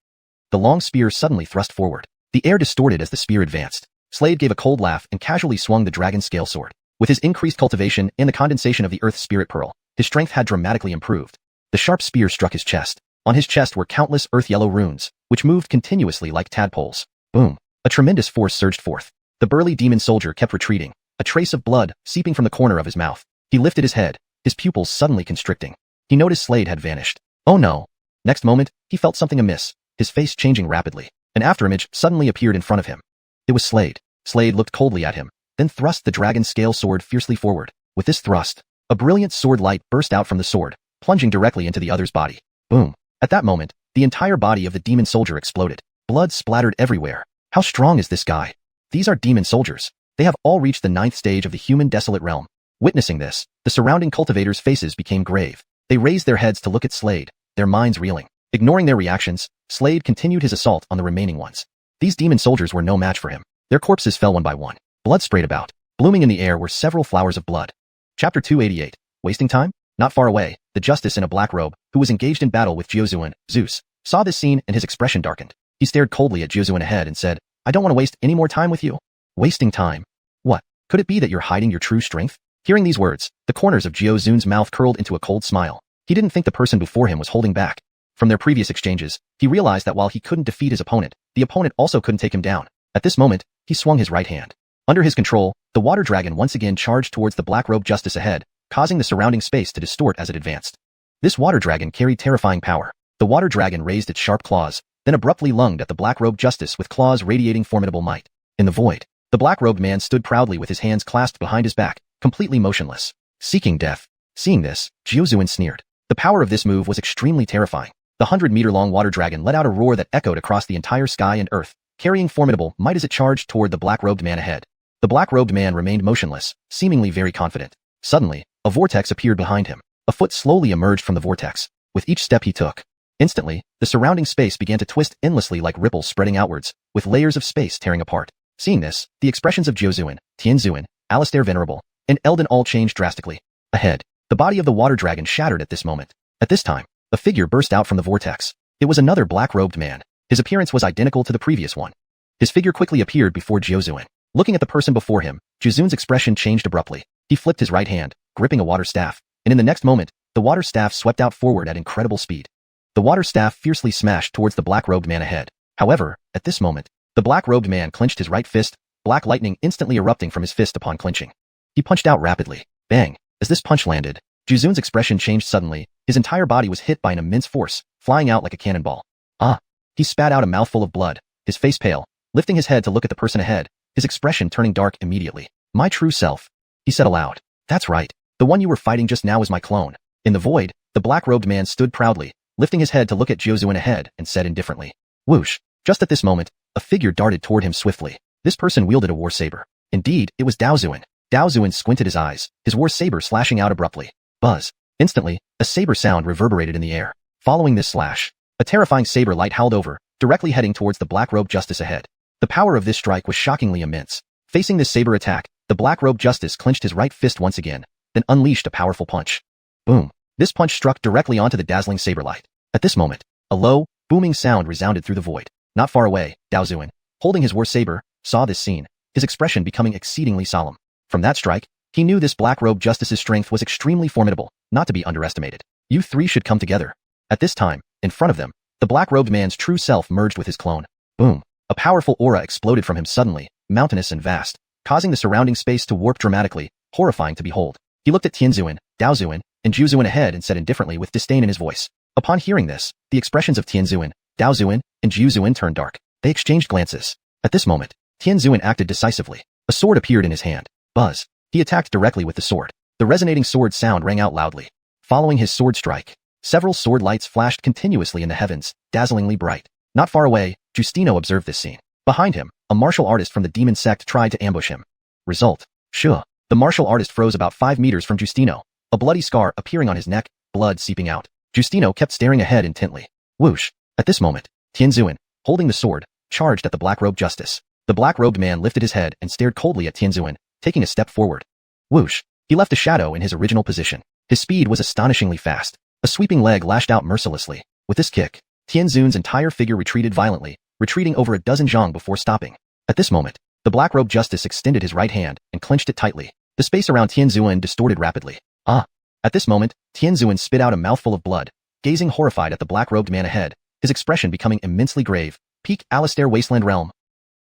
The long spear suddenly thrust forward. The air distorted as the spear advanced. Slade gave a cold laugh and casually swung the dragon scale sword. With his increased cultivation and the condensation of the Earth's spirit pearl, his strength had dramatically improved. The sharp spear struck his chest. On his chest were countless earth yellow runes, which moved continuously like tadpoles. Boom! A tremendous force surged forth. The burly demon soldier kept retreating, a trace of blood seeping from the corner of his mouth. He lifted his head, his pupils suddenly constricting. He noticed Slade had vanished. Oh no! Next moment, he felt something amiss, his face changing rapidly. An afterimage suddenly appeared in front of him. It was Slade. Slade looked coldly at him, then thrust the dragon scale sword fiercely forward. With this thrust, a brilliant sword light burst out from the sword, plunging directly into the other's body. Boom! At that moment, the entire body of the demon soldier exploded. Blood splattered everywhere. How strong is this guy? These are demon soldiers. They have all reached the 9th stage of the human desolate realm. Witnessing this, the surrounding cultivators' faces became grave. They raised their heads to look at Slade, their minds reeling. Ignoring their reactions, Slade continued his assault on the remaining ones. These demon soldiers were no match for him. Their corpses fell one by one. Blood sprayed about. Blooming in the air were several flowers of blood. Chapter 288. Wasting time? Not far away, the justice in a black robe, who was engaged in battle with xiuxian, Zeus, saw this scene and his expression darkened. He stared coldly at xiuxian ahead and said, I don't want to waste any more time with you. Wasting time? What? Could it be that you're hiding your true strength? Hearing these words, the corners of xiuxian's mouth curled into a cold smile. He didn't think the person before him was holding back. From their previous exchanges, he realized that while he couldn't defeat his opponent, the opponent also couldn't take him down. At this moment, he swung his right hand. Under his control, the water dragon once again charged towards the black-robed justice ahead, causing the surrounding space to distort as it advanced. This water dragon carried terrifying power. The water dragon raised its sharp claws, then abruptly lunged at the black-robed justice with claws radiating formidable might. In the void, the black-robed man stood proudly with his hands clasped behind his back, completely motionless, seeking death. Seeing this, xiuxian sneered. The power of this move was extremely terrifying. The 100-meter-long water dragon let out a roar that echoed across the entire sky and earth, carrying formidable might as it charged toward the black-robed man ahead. The black-robed man remained motionless, seemingly very confident. Suddenly, a vortex appeared behind him. A foot slowly emerged from the vortex. With each step he took, instantly, the surrounding space began to twist endlessly like ripples spreading outwards, with layers of space tearing apart. Seeing this, the expressions of xiuxian, Tianzuan, Alistair Venerable, and Eldon all changed drastically. Ahead, the body of the water dragon shattered at this moment. At this time, a figure burst out from the vortex. It was another black-robed man. His appearance was identical to the previous one. His figure quickly appeared before xiuxian. Looking at the person before him, xiuxian's expression changed abruptly. He flipped his right hand, gripping a water staff, and in the next moment, the water staff swept out forward at incredible speed. The water staff fiercely smashed towards the black-robed man ahead. However, at this moment, the black-robed man clenched his right fist, black lightning instantly erupting from his fist upon clenching. He punched out rapidly. Bang! As this punch landed, xiuxian's expression changed suddenly, His entire body was hit by an immense force, flying out like a cannonball. Ah! He spat out a mouthful of blood, his face pale, lifting his head to look at the person ahead, his expression turning dark immediately. My true self, he said aloud. That's right. The one you were fighting just now is my clone. In the void, the black-robed man stood proudly, lifting his head to look at xiuxian ahead and said indifferently. Whoosh! Just at this moment, a figure darted toward him swiftly. This person wielded a war saber. Indeed, it was Daozuan. Daozuan squinted his eyes, his war saber slashing out abruptly. Buzz. Instantly, a saber sound reverberated in the air. Following this slash, a terrifying saber light howled over, directly heading towards the black-robed justice ahead. The power of this strike was shockingly immense. Facing this saber attack, the black-robed justice clenched his right fist once again, then unleashed a powerful punch. Boom. This punch struck directly onto the dazzling saber light. At this moment, a low, booming sound resounded through the void. Not far away, Daozuan, holding his war saber, saw this scene, his expression becoming exceedingly solemn. From that strike, he knew this black-robed justice's strength was extremely formidable, not to be underestimated. You three should come together. At this time, in front of them, the black-robed man's true self merged with his clone. Boom. A powerful aura exploded from him suddenly, mountainous and vast, causing the surrounding space to warp dramatically, horrifying to behold. He looked at Tianzuan, Daozuan, and xiuxian ahead and said indifferently with disdain in his voice. Upon hearing this, the expressions of Tianzuan, Daozuan, and xiuxian turned dark. They exchanged glances. At this moment, Tianzuan acted decisively. A sword appeared in his hand. Buzz. He attacked directly with the sword. The resonating sword sound rang out loudly. Following his sword strike, several sword lights flashed continuously in the heavens, dazzlingly bright. Not far away, Justino observed this scene. Behind him, a martial artist from the demon sect tried to ambush him. Result. Sure. The martial artist froze about 5 meters from Justino, a bloody scar appearing on his neck, blood seeping out. Justino kept staring ahead intently. Whoosh. At this moment, Tianzuan, holding the sword, charged at the black-robed justice. The black-robed man lifted his head and stared coldly at Tianzuan, taking a step forward. Whoosh. He left a shadow in his original position. His speed was astonishingly fast. A sweeping leg lashed out mercilessly. With this kick, Tianzuan's entire figure retreated violently, retreating over a dozen zhang before stopping. At this moment, the black-robed justice extended his right hand and clenched it tightly. The space around Tianzuan distorted rapidly. Ah! At this moment, Tianzuan spit out a mouthful of blood, gazing horrified at the black-robed man ahead, his expression becoming immensely grave. Peak Alastair Wasteland Realm.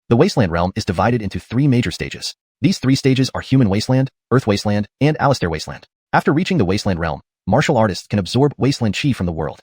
The Wasteland Realm is divided into 3 major stages. These 3 stages are Human Wasteland, Earth Wasteland, and Alastair Wasteland. After reaching the Wasteland Realm, martial artists can absorb Wasteland Chi from the world.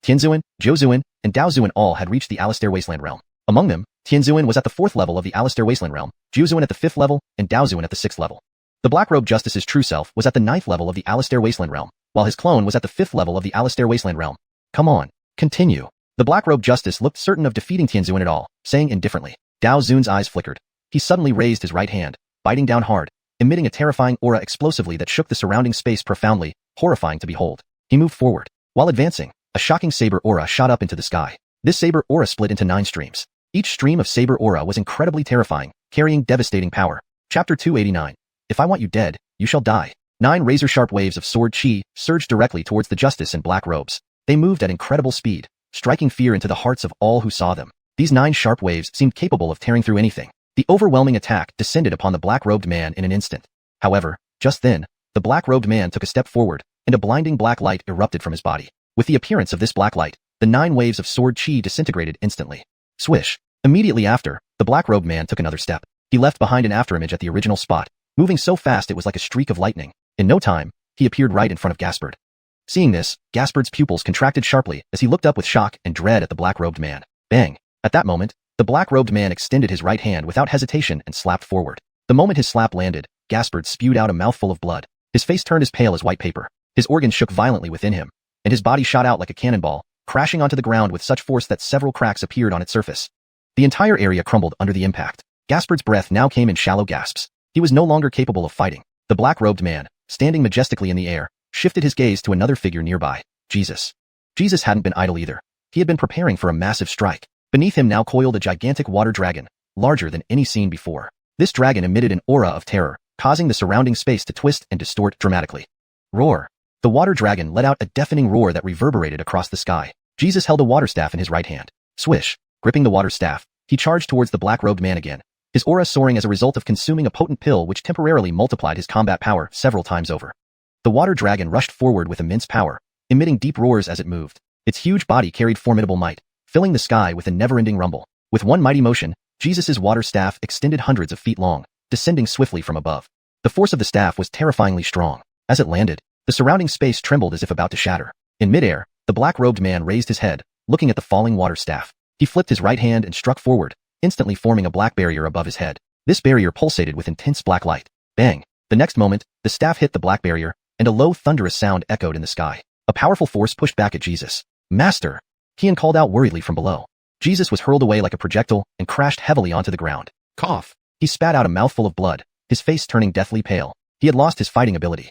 Tianzuan, xiuxian, and Daozuan all had reached the Alastair Wasteland Realm. Among them, Tianzuan was at the 4th level of the Alastair Wasteland Realm, xiuxian at the 5th level, and Daozuan at the 6th level. The Black-Robed Justice's true self was at the 9th level of the Alastair Wasteland Realm, while his clone was at the 5th level of the Alastair Wasteland Realm. Come on, continue. The Black-Robed Justice looked certain of defeating Tianzuan at all, saying indifferently. Daozuan's eyes flickered. He suddenly raised his right hand, biting down hard, emitting a terrifying aura explosively that shook the surrounding space profoundly, horrifying to behold. He moved forward. While advancing, a shocking saber aura shot up into the sky. This saber aura split into 9 streams. Each stream of saber aura was incredibly terrifying, carrying devastating power. Chapter 289. If I want you dead, you shall die. 9 razor-sharp waves of sword chi surged directly towards the justice in black robes. They moved at incredible speed, striking fear into the hearts of all who saw them. These 9 sharp waves seemed capable of tearing through anything. The overwhelming attack descended upon the black-robed man in an instant. However, just then, the black-robed man took a step forward, and a blinding black light erupted from his body. With the appearance of this black light, the 9 waves of sword chi disintegrated instantly. Swish. Immediately after, the black-robed man took another step. He left behind an afterimage at the original spot, moving so fast it was like a streak of lightning. In no time, he appeared right in front of Gaspard. Seeing this, Gaspard's pupils contracted sharply as he looked up with shock and dread at the black-robed man. Bang! At that moment, the black-robed man extended his right hand without hesitation and slapped forward. The moment his slap landed, Gaspard spewed out a mouthful of blood. His face turned as pale as white paper. His organs shook violently within him, and his body shot out like a cannonball, crashing onto the ground with such force that several cracks appeared on its surface. The entire area crumbled under the impact. Gaspard's breath now came in shallow gasps. He was no longer capable of fighting. The black-robed man, standing majestically in the air, shifted his gaze to another figure nearby. Jesus. Jesus hadn't been idle either. He had been preparing for a massive strike. Beneath him now coiled a gigantic water dragon, larger than any seen before. This dragon emitted an aura of terror, causing the surrounding space to twist and distort dramatically. Roar. The water dragon let out a deafening roar that reverberated across the sky. Jesus held a water staff in his right hand. Swish. Gripping the water staff, he charged towards the black-robed man again, his aura soaring as a result of consuming a potent pill which temporarily multiplied his combat power several times over. The water dragon rushed forward with immense power, emitting deep roars as it moved. Its huge body carried formidable might, filling the sky with a never-ending rumble. With one mighty motion, Jesus' water staff extended hundreds of feet long, descending swiftly from above. The force of the staff was terrifyingly strong. As it landed, the surrounding space trembled as if about to shatter. In midair, the black-robed man raised his head, looking at the falling water staff. He flipped his right hand and struck forward, instantly forming a black barrier above his head. This barrier pulsated with intense black light. Bang! The next moment, the staff hit the black barrier, and a low thunderous sound echoed in the sky. A powerful force pushed back at Jesus. Master! Qian called out worriedly from below. Jesus was hurled away like a projectile and crashed heavily onto the ground. Cough! He spat out a mouthful of blood, his face turning deathly pale. He had lost his fighting ability.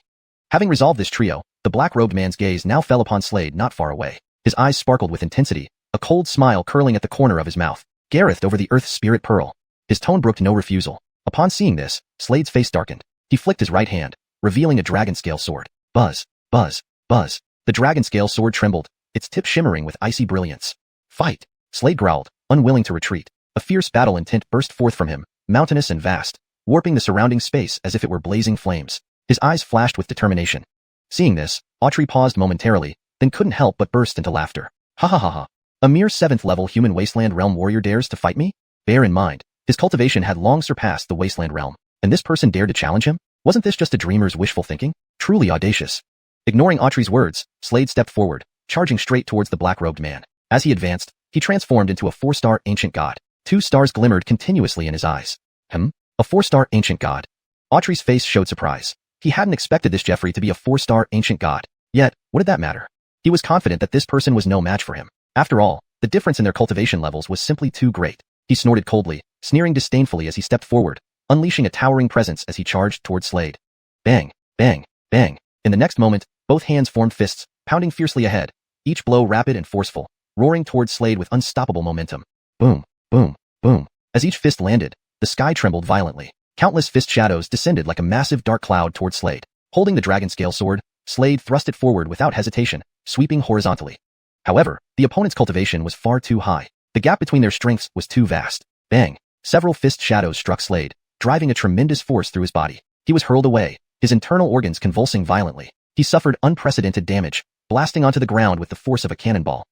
Having resolved this trio, the black-robed man's gaze now fell upon Slade not far away. His eyes sparkled with intensity, a cold smile curling at the corner of his mouth. Gareth over the Earth's spirit pearl. His tone brooked no refusal. Upon seeing this, Slade's face darkened. He flicked his right hand, revealing a dragon-scale sword. Buzz, buzz, buzz. The dragon-scale sword trembled, its tip shimmering with icy brilliance. Fight! Slade growled, unwilling to retreat. A fierce battle intent burst forth from him, mountainous and vast, warping the surrounding space as if it were blazing flames. His eyes flashed with determination. Seeing this, Autry paused momentarily, then couldn't help but burst into laughter. Ha ha ha ha. A mere 7th-level human wasteland realm warrior dares to fight me? Bear in mind, his cultivation had long surpassed the wasteland realm, and this person dared to challenge him? Wasn't this just a dreamer's wishful thinking? Truly audacious. Ignoring Autry's words, Slade stepped forward, charging straight towards the black-robed man. As he advanced, he transformed into a 4-star ancient god. 2 stars glimmered continuously in his eyes. A 4-star ancient god. Autry's face showed surprise. He hadn't expected this Jeffrey to be a 4-star ancient god. Yet, what did that matter? He was confident that this person was no match for him. After all, the difference in their cultivation levels was simply too great. He snorted coldly, sneering disdainfully as he stepped forward, unleashing a towering presence as he charged towards Slade. Bang, bang, bang. In the next moment, both hands formed fists, pounding fiercely ahead, each blow rapid and forceful, roaring towards Slade with unstoppable momentum. Boom, boom, boom. As each fist landed, the sky trembled violently. Countless fist shadows descended like a massive dark cloud towards Slade. Holding the dragon-scale sword, Slade thrust it forward without hesitation, sweeping horizontally. However, the opponent's cultivation was far too high. The gap between their strengths was too vast. Bang! Several fist shadows struck Slade, driving a tremendous force through his body. He was hurled away, his internal organs convulsing violently. He suffered unprecedented damage, blasting onto the ground with the force of a cannonball.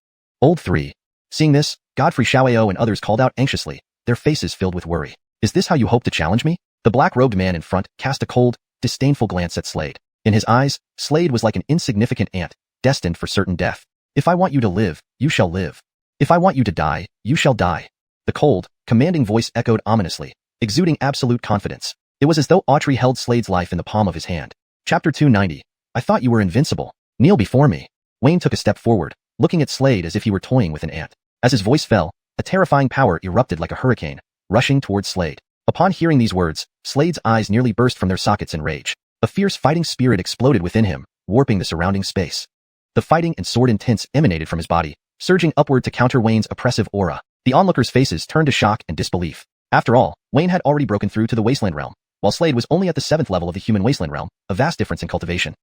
Old 3. Seeing this, Godfrey Xiaoyao and others called out anxiously, their faces filled with worry. Is this how you hope to challenge me? The black-robed man in front cast a cold, disdainful glance at Slade. In his eyes, Slade was like an insignificant ant, destined for certain death. If I want you to live, you shall live. If I want you to die, you shall die. The cold, commanding voice echoed ominously, exuding absolute confidence. It was as though Autry held Slade's life in the palm of his hand. Chapter 290. I thought you were invincible. Kneel before me. Wayne took a step forward, looking at Slade as if he were toying with an ant. As his voice fell, a terrifying power erupted like a hurricane, rushing towards Slade. Upon hearing these words, Slade's eyes nearly burst from their sockets in rage. A fierce fighting spirit exploded within him, warping the surrounding space. The fighting and sword intents emanated from his body, surging upward to counter Wayne's oppressive aura. The onlookers' faces turned to shock and disbelief. After all, Wayne had already broken through to the wasteland realm, while Slade was only at the 7th level of the human wasteland realm, a vast difference in cultivation.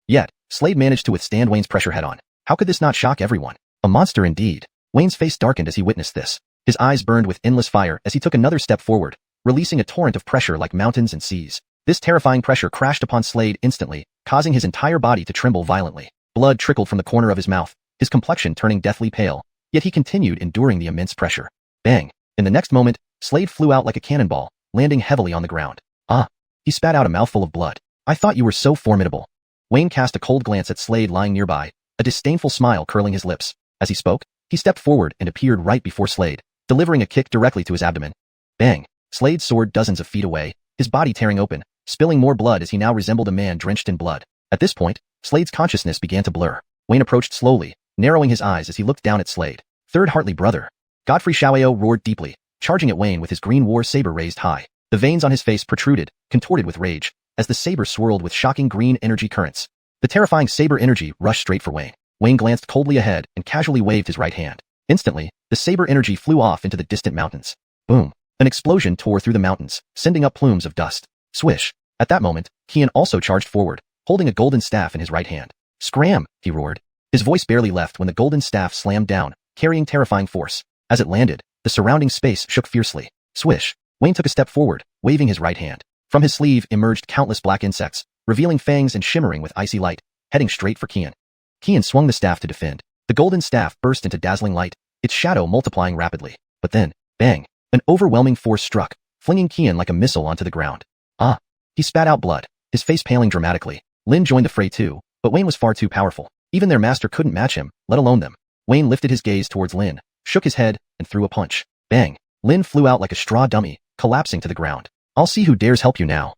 Yet, Slade managed to withstand Wayne's pressure head-on. How could this not shock everyone? A monster indeed. Wayne's face darkened as he witnessed this. His eyes burned with endless fire as he took another step forward, releasing a torrent of pressure like mountains and seas. This terrifying pressure crashed upon Slade instantly, causing his entire body to tremble violently. Blood trickled from the corner of his mouth, his complexion turning deathly pale, yet he continued enduring the immense pressure. Bang! In the next moment, Slade flew out like a cannonball, landing heavily on the ground. Ah! He spat out a mouthful of blood. I thought you were so formidable. Wayne cast a cold glance at Slade lying nearby, a disdainful smile curling his lips. As he spoke, he stepped forward and appeared right before Slade, delivering a kick directly to his abdomen. Bang! Slade soared dozens of feet away, his body tearing open, spilling more blood as he now resembled a man drenched in blood. At this point, Slade's consciousness began to blur. Wayne approached slowly, narrowing his eyes as he looked down at Slade. Third Hartley brother. Godfrey Xiaoyao roared deeply, charging at Wayne with his green war saber raised high. The veins on his face protruded, contorted with rage, as the saber swirled with shocking green energy currents. The terrifying saber energy rushed straight for Wayne. Wayne glanced coldly ahead and casually waved his right hand. Instantly, the saber energy flew off into the distant mountains. Boom! An explosion tore through the mountains, sending up plumes of dust. Swish! At that moment, Qian also charged forward, holding a golden staff in his right hand. Scram! He roared. His voice barely left when the golden staff slammed down, carrying terrifying force. As it landed, the surrounding space shook fiercely. Swish! Wayne took a step forward, waving his right hand. From his sleeve emerged countless black insects, revealing fangs and shimmering with icy light, heading straight for Qian. Qian swung the staff to defend. The golden staff burst into dazzling light, its shadow multiplying rapidly. But then, bang! An overwhelming force struck, flinging Qian like a missile onto the ground. Ah! He spat out blood, his face paling dramatically. Lin joined the fray too, but Wayne was far too powerful. Even their master couldn't match him, let alone them. Wayne lifted his gaze towards Lin, shook his head, and threw a punch. Bang! Lin flew out like a straw dummy, collapsing to the ground. I'll see who dares help you now.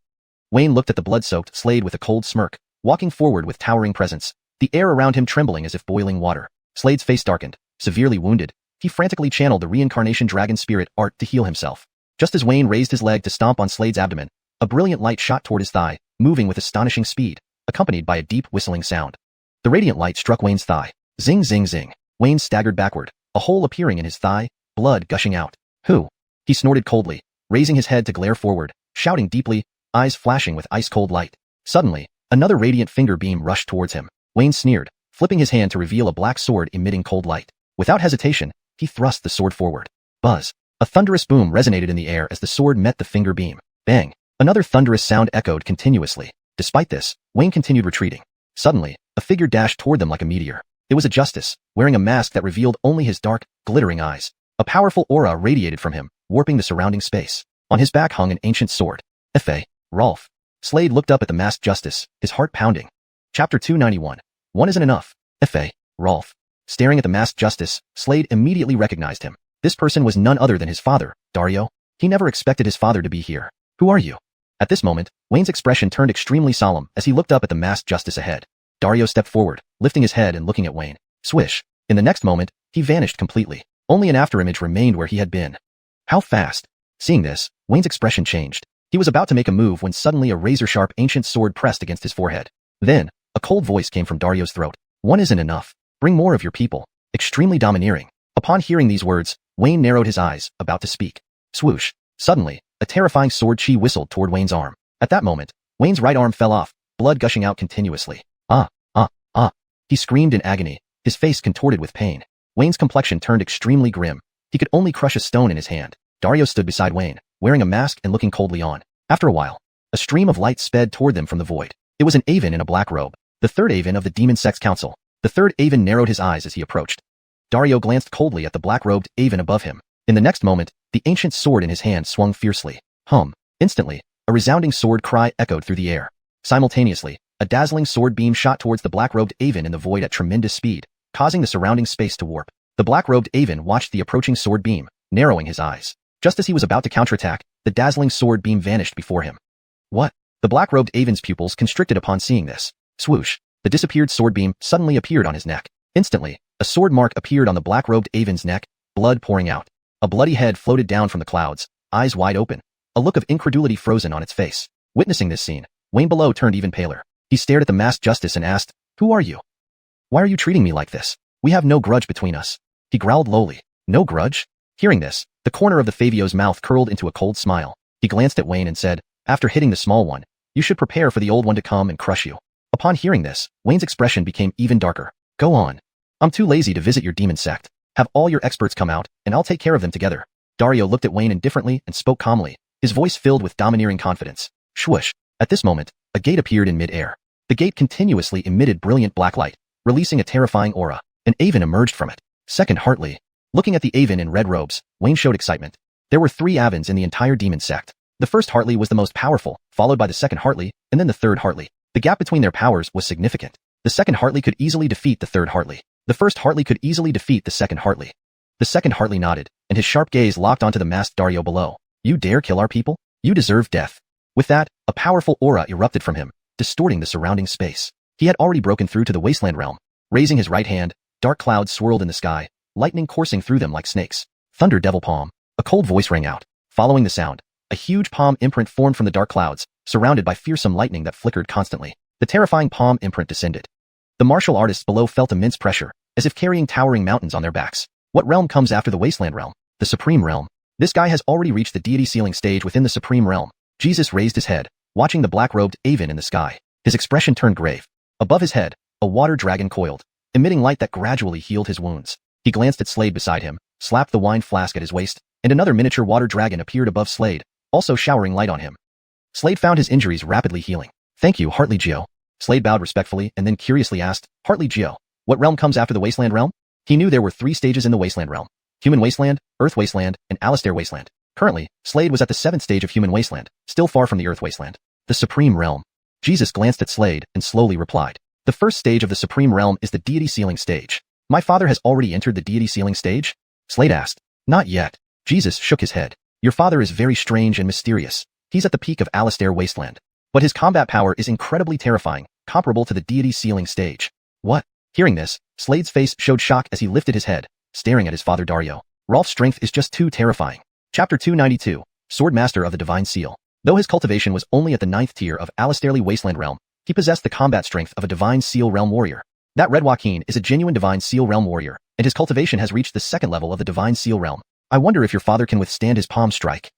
Wayne looked at the blood-soaked Slade with a cold smirk, walking forward with towering presence, the air around him trembling as if boiling water. Slade's face darkened, severely wounded. He frantically channeled the reincarnation dragon spirit art to heal himself. Just as Wayne raised his leg to stomp on Slade's abdomen, a brilliant light shot toward his thigh, moving with astonishing speed, accompanied by a deep whistling sound. The radiant light struck Wayne's thigh. Zing zing zing. Wayne staggered backward, a hole appearing in his thigh, blood gushing out. Who? He snorted coldly, raising his head to glare forward, shouting deeply, eyes flashing with ice-cold light. Suddenly, another radiant finger beam rushed towards him. Wayne sneered, flipping his hand to reveal a black sword emitting cold light. Without hesitation, he thrust the sword forward. Buzz. A thunderous boom resonated in the air as the sword met the finger beam. Bang. Another thunderous sound echoed continuously. Despite this, Wayne continued retreating. Suddenly, a figure dashed toward them like a meteor. It was a justice, wearing a mask that revealed only his dark, glittering eyes. A powerful aura radiated from him, warping the surrounding space. On his back hung an ancient sword. F.A. Rolf. Slade looked up at the masked justice, his heart pounding. Chapter 291. One isn't enough. F.A. Rolf. Staring at the masked justice, Slade immediately recognized him. This person was none other than his father, Dario. He never expected his father to be here. Who are you? At this moment, Wayne's expression turned extremely solemn as he looked up at the masked justice ahead. Dario stepped forward, lifting his head and looking at Wayne. Swish. In the next moment, he vanished completely. Only an afterimage remained where he had been. How fast? Seeing this, Wayne's expression changed. He was about to make a move when suddenly a razor-sharp ancient sword pressed against his forehead. Then, a cold voice came from Dario's throat. One isn't enough. Bring more of your people. Extremely domineering. Upon hearing these words, Wayne narrowed his eyes, about to speak. Swoosh. Suddenly, a terrifying sword chi whistled toward Wayne's arm. At that moment, Wayne's right arm fell off, blood gushing out continuously. Ah. He screamed in agony, his face contorted with pain. Wayne's complexion turned extremely grim. He could only crush a stone in his hand. Dario stood beside Wayne, wearing a mask and looking coldly on. After a while, a stream of light sped toward them from the void. It was an Aven in a black robe, the third Aven of the Demon Sex Council. The third Aven narrowed his eyes as he approached. Dario glanced coldly at the black-robed Aven above him. In the next moment, the ancient sword in his hand swung fiercely. Instantly, a resounding sword cry echoed through the air. Simultaneously, a dazzling sword beam shot towards the black-robed Aven in the void at tremendous speed, causing the surrounding space to warp. The black-robed Aven watched the approaching sword beam, narrowing his eyes. Just as he was about to counterattack, the dazzling sword beam vanished before him. What? The black-robed Aven's pupils constricted upon seeing this. Swoosh. The disappeared sword beam suddenly appeared on his neck. Instantly, a sword mark appeared on the black-robed Aven's neck, blood pouring out. A bloody head floated down from the clouds, eyes wide open, a look of incredulity frozen on its face. Witnessing this scene, Wayne below turned even paler. He stared at the masked justice and asked, Who are you? Why are you treating me like this? We have no grudge between us. He growled lowly. No grudge? Hearing this, the corner of the Favio's mouth curled into a cold smile. He glanced at Wayne and said, After hitting the small one, you should prepare for the old one to come and crush you. Upon hearing this, Wayne's expression became even darker. Go on. I'm too lazy to visit your demon sect. Have all your experts come out, and I'll take care of them together. Dario looked at Wayne indifferently and spoke calmly, his voice filled with domineering confidence. Swoosh. At this moment, a gate appeared in mid-air. The gate continuously emitted brilliant black light, releasing a terrifying aura. An Aven emerged from it. Second Hartley. Looking at the Aven in red robes, Wayne showed excitement. There were 3 Avens in the entire demon sect. The first Hartley was the most powerful, followed by the second Hartley, and then the third Hartley. The gap between their powers was significant. The second Hartley could easily defeat the third Hartley. The first Hartley could easily defeat the second Hartley. The second Hartley nodded, and his sharp gaze locked onto the masked Dario below. You dare kill our people? You deserve death. With that, a powerful aura erupted from him, distorting the surrounding space. He had already broken through to the wasteland realm. Raising his right hand, dark clouds swirled in the sky, lightning coursing through them like snakes. Thunder Devil Palm. A cold voice rang out. Following the sound, a huge palm imprint formed from the dark clouds, surrounded by fearsome lightning that flickered constantly. The terrifying palm imprint descended. The martial artists below felt immense pressure, as if carrying towering mountains on their backs. What realm comes after the wasteland realm? The Supreme Realm. This guy has already reached the deity ceiling stage within the Supreme Realm. Jesus raised his head, watching the black-robed Aven in the sky. His expression turned grave. Above his head, a water dragon coiled, emitting light that gradually healed his wounds. He glanced at Slade beside him, slapped the wine flask at his waist, and another miniature water dragon appeared above Slade, also showering light on him. Slade found his injuries rapidly healing. Thank you, Hartley Geo. Slade bowed respectfully and then curiously asked, Hartley Geo, what realm comes after the Wasteland Realm? He knew there were 3 stages in the Wasteland Realm. Human Wasteland, Earth Wasteland, and Alistair Wasteland. Currently, Slade was at the 7th stage of Human Wasteland, still far from the Earth Wasteland. The Supreme Realm. Jesus glanced at Slade and slowly replied. The first stage of the Supreme Realm is the Deity Sealing stage. My father has already entered the Deity Sealing stage? Slade asked. Not yet. Jesus shook his head. Your father is very strange and mysterious. He's at the peak of Alistair Wasteland. But his combat power is incredibly terrifying, comparable to the Deity Sealing stage. What? Hearing this, Slade's face showed shock as he lifted his head, staring at his father Dario. Rolf's strength is just too terrifying. Chapter 292, Sword Master of the Divine Seal. Though his cultivation was only at the 9th tier of Alistairly Wasteland Realm, he possessed the combat strength of a Divine Seal Realm warrior. That Red Joaquin is a genuine Divine Seal Realm warrior, and his cultivation has reached the 2nd level of the Divine Seal Realm. I wonder if your father can withstand his palm strike.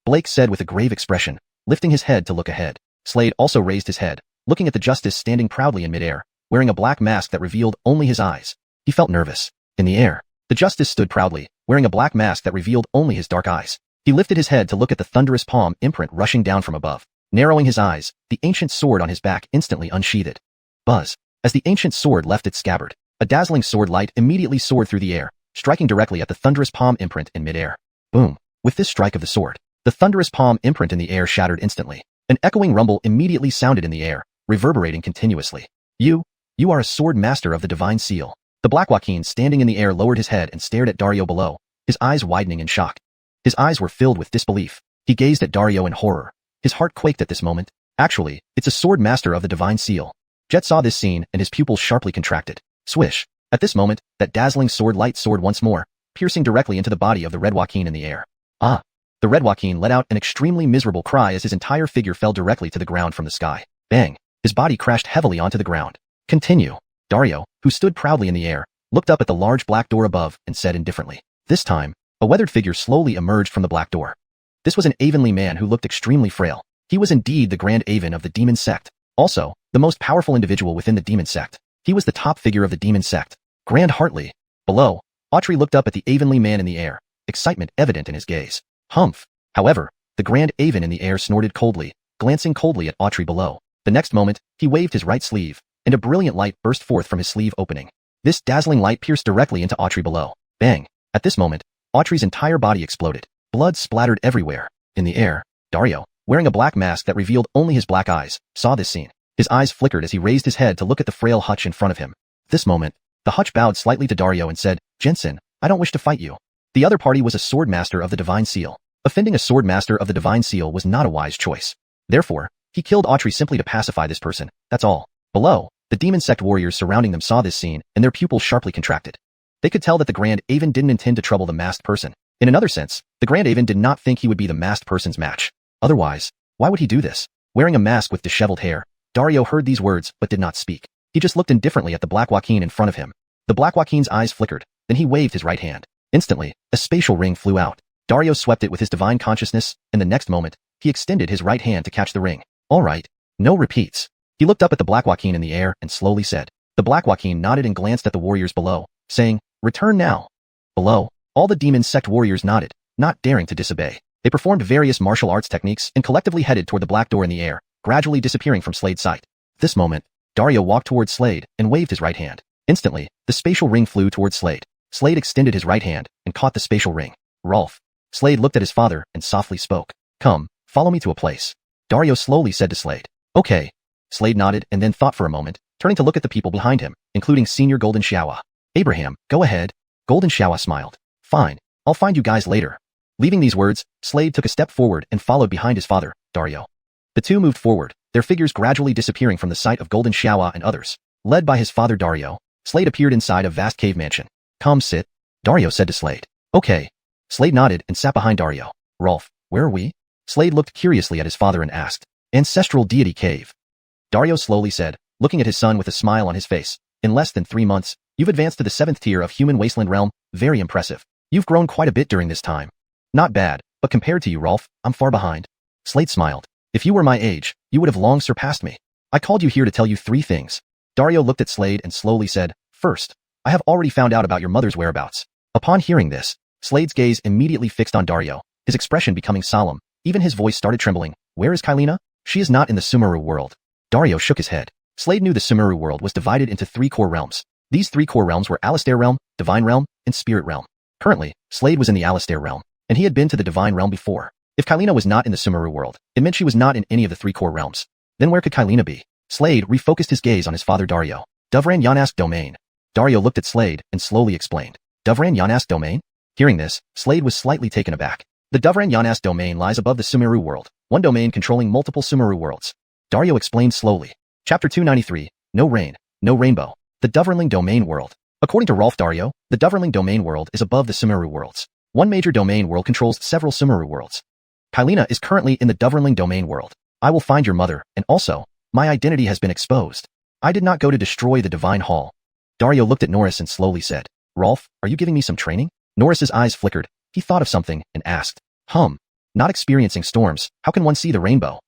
Blake said with a grave expression, lifting his head to look ahead. Slade also raised his head, looking at the Justice standing proudly in midair, wearing a black mask that revealed only his eyes. He felt nervous. In the air, the Justice stood proudly, wearing a black mask that revealed only his dark eyes. He lifted his head to look at the thunderous palm imprint rushing down from above. Narrowing his eyes, the ancient sword on his back instantly unsheathed. Buzz. As the ancient sword left its scabbard, a dazzling sword light immediately soared through the air, striking directly at the thunderous palm imprint in midair. Boom. With this strike of the sword, the thunderous palm imprint in the air shattered instantly. An echoing rumble immediately sounded in the air, reverberating continuously. You are a sword master of the Divine Seal. The Black Joaquin standing in the air lowered his head and stared at Dario below, his eyes widening in shock. His eyes were filled with disbelief. He gazed at Dario in horror. His heart quaked at this moment. Actually, it's a sword master of the Divine Seal. Jet saw this scene and his pupils sharply contracted. Swish. At this moment, that dazzling sword light soared once more, piercing directly into the body of the Red Joaquin in the air. Ah! The Red Joaquin let out an extremely miserable cry as his entire figure fell directly to the ground from the sky. Bang! His body crashed heavily onto the ground. Continue. Dario, who stood proudly in the air, looked up at the large black door above and said indifferently. This time, a weathered figure slowly emerged from the black door. This was an Avonly man who looked extremely frail. He was indeed the Grand Avon of the Demon Sect. Also, the most powerful individual within the Demon Sect. He was the top figure of the Demon Sect. Grand Hartley. Below, Autry looked up at the Avonly man in the air, excitement evident in his gaze. Humph. However, the Grand Avon in the air snorted coldly, glancing coldly at Autry below. The next moment, he waved his right sleeve, and a brilliant light burst forth from his sleeve opening. This dazzling light pierced directly into Autry below. Bang. At this moment, Autry's entire body exploded. Blood splattered everywhere. In the air, Dario, wearing a black mask that revealed only his black eyes, saw this scene. His eyes flickered as he raised his head to look at the frail hutch in front of him. At this moment, the hutch bowed slightly to Dario and said, Jensen, I don't wish to fight you. The other party was a sword master of the Divine Seal. Offending a sword master of the Divine Seal was not a wise choice. Therefore, he killed Autry simply to pacify this person, that's all. Below, the Demon Sect warriors surrounding them saw this scene, and their pupils sharply contracted. They could tell that the Grand Avon didn't intend to trouble the masked person. In another sense, the Grand Avon did not think he would be the masked person's match. Otherwise, why would he do this? Wearing a mask with disheveled hair, Dario heard these words but did not speak. He just looked indifferently at the Black Joaquin in front of him. The Black Joaquin's eyes flickered, then he waved his right hand. Instantly, a spatial ring flew out. Dario swept it with his divine consciousness, and the next moment, he extended his right hand to catch the ring. All right, no repeats. He looked up at the Black Joaquin in the air and slowly said. The Black Joaquin nodded and glanced at the warriors below, saying, Return now. Below, all the Demon Sect warriors nodded, not daring to disobey. They performed various martial arts techniques and collectively headed toward the black door in the air, gradually disappearing from Slade's sight. At this moment, Dario walked towards Slade and waved his right hand. Instantly, the spatial ring flew towards Slade. Slade extended his right hand and caught the spatial ring. Rolf. Slade looked at his father and softly spoke. Come, follow me to a place. Dario slowly said to Slade. Okay. Slade nodded and then thought for a moment, turning to look at the people behind him, including Senior Golden Xiaohua. Abraham, go ahead. Golden Xiaohua smiled. Fine, I'll find you guys later. Leaving these words, Slade took a step forward and followed behind his father, Dario. The two moved forward, their figures gradually disappearing from the sight of Golden Xiaohua and others. Led by his father Dario, Slade appeared inside a vast cave mansion. Come sit, Dario said to Slade. Okay. Slade nodded and sat behind Dario. Rolf, where are we? Slade looked curiously at his father and asked. Ancestral Deity Cave. Dario slowly said, looking at his son with a smile on his face. In less than 3 months, you've advanced to the 7th tier of Human Wasteland Realm. Very impressive. You've grown quite a bit during this time. Not bad, but compared to you, Rolf, I'm far behind. Slade smiled. If you were my age, you would have long surpassed me. I called you here to tell you 3 things. Dario looked at Slade and slowly said, First, I have already found out about your mother's whereabouts. Upon hearing this, Slade's gaze immediately fixed on Dario, his expression becoming solemn. Even his voice started trembling. Where is Kylina? She is not in the Sumeru world. Dario shook his head. Slade knew the Sumeru world was divided into 3 core realms. These 3 core realms were Alistair Realm, Divine Realm, and Spirit Realm. Currently, Slade was in the Alistair Realm, and he had been to the Divine Realm before. If Kylina was not in the Sumeru world, it meant she was not in any of the 3 core realms. Then where could Kylina be? Slade refocused his gaze on his father Dario. Dovran Yanask domain. Dario looked at Slade and slowly explained. Dovran Yanask domain? Hearing this, Slade was slightly taken aback. The Dovran Yanask domain lies above the Sumeru world, one domain controlling multiple Sumeru worlds. Dario explained slowly. Chapter 293, No Rain, No Rainbow. The Dovranling domain world. According to Rolf Dario, the Dovranling domain world is above the Sumeru worlds. One major domain world controls several Sumeru worlds. Kylina is currently in the Dovranling domain world. I will find your mother, and also, my identity has been exposed. I did not go to destroy the Divine Hall. Dario looked at Norris and slowly said, Rolf, are you giving me some training? Norris's eyes flickered. He thought of something and asked, Not experiencing storms, how can one see the rainbow?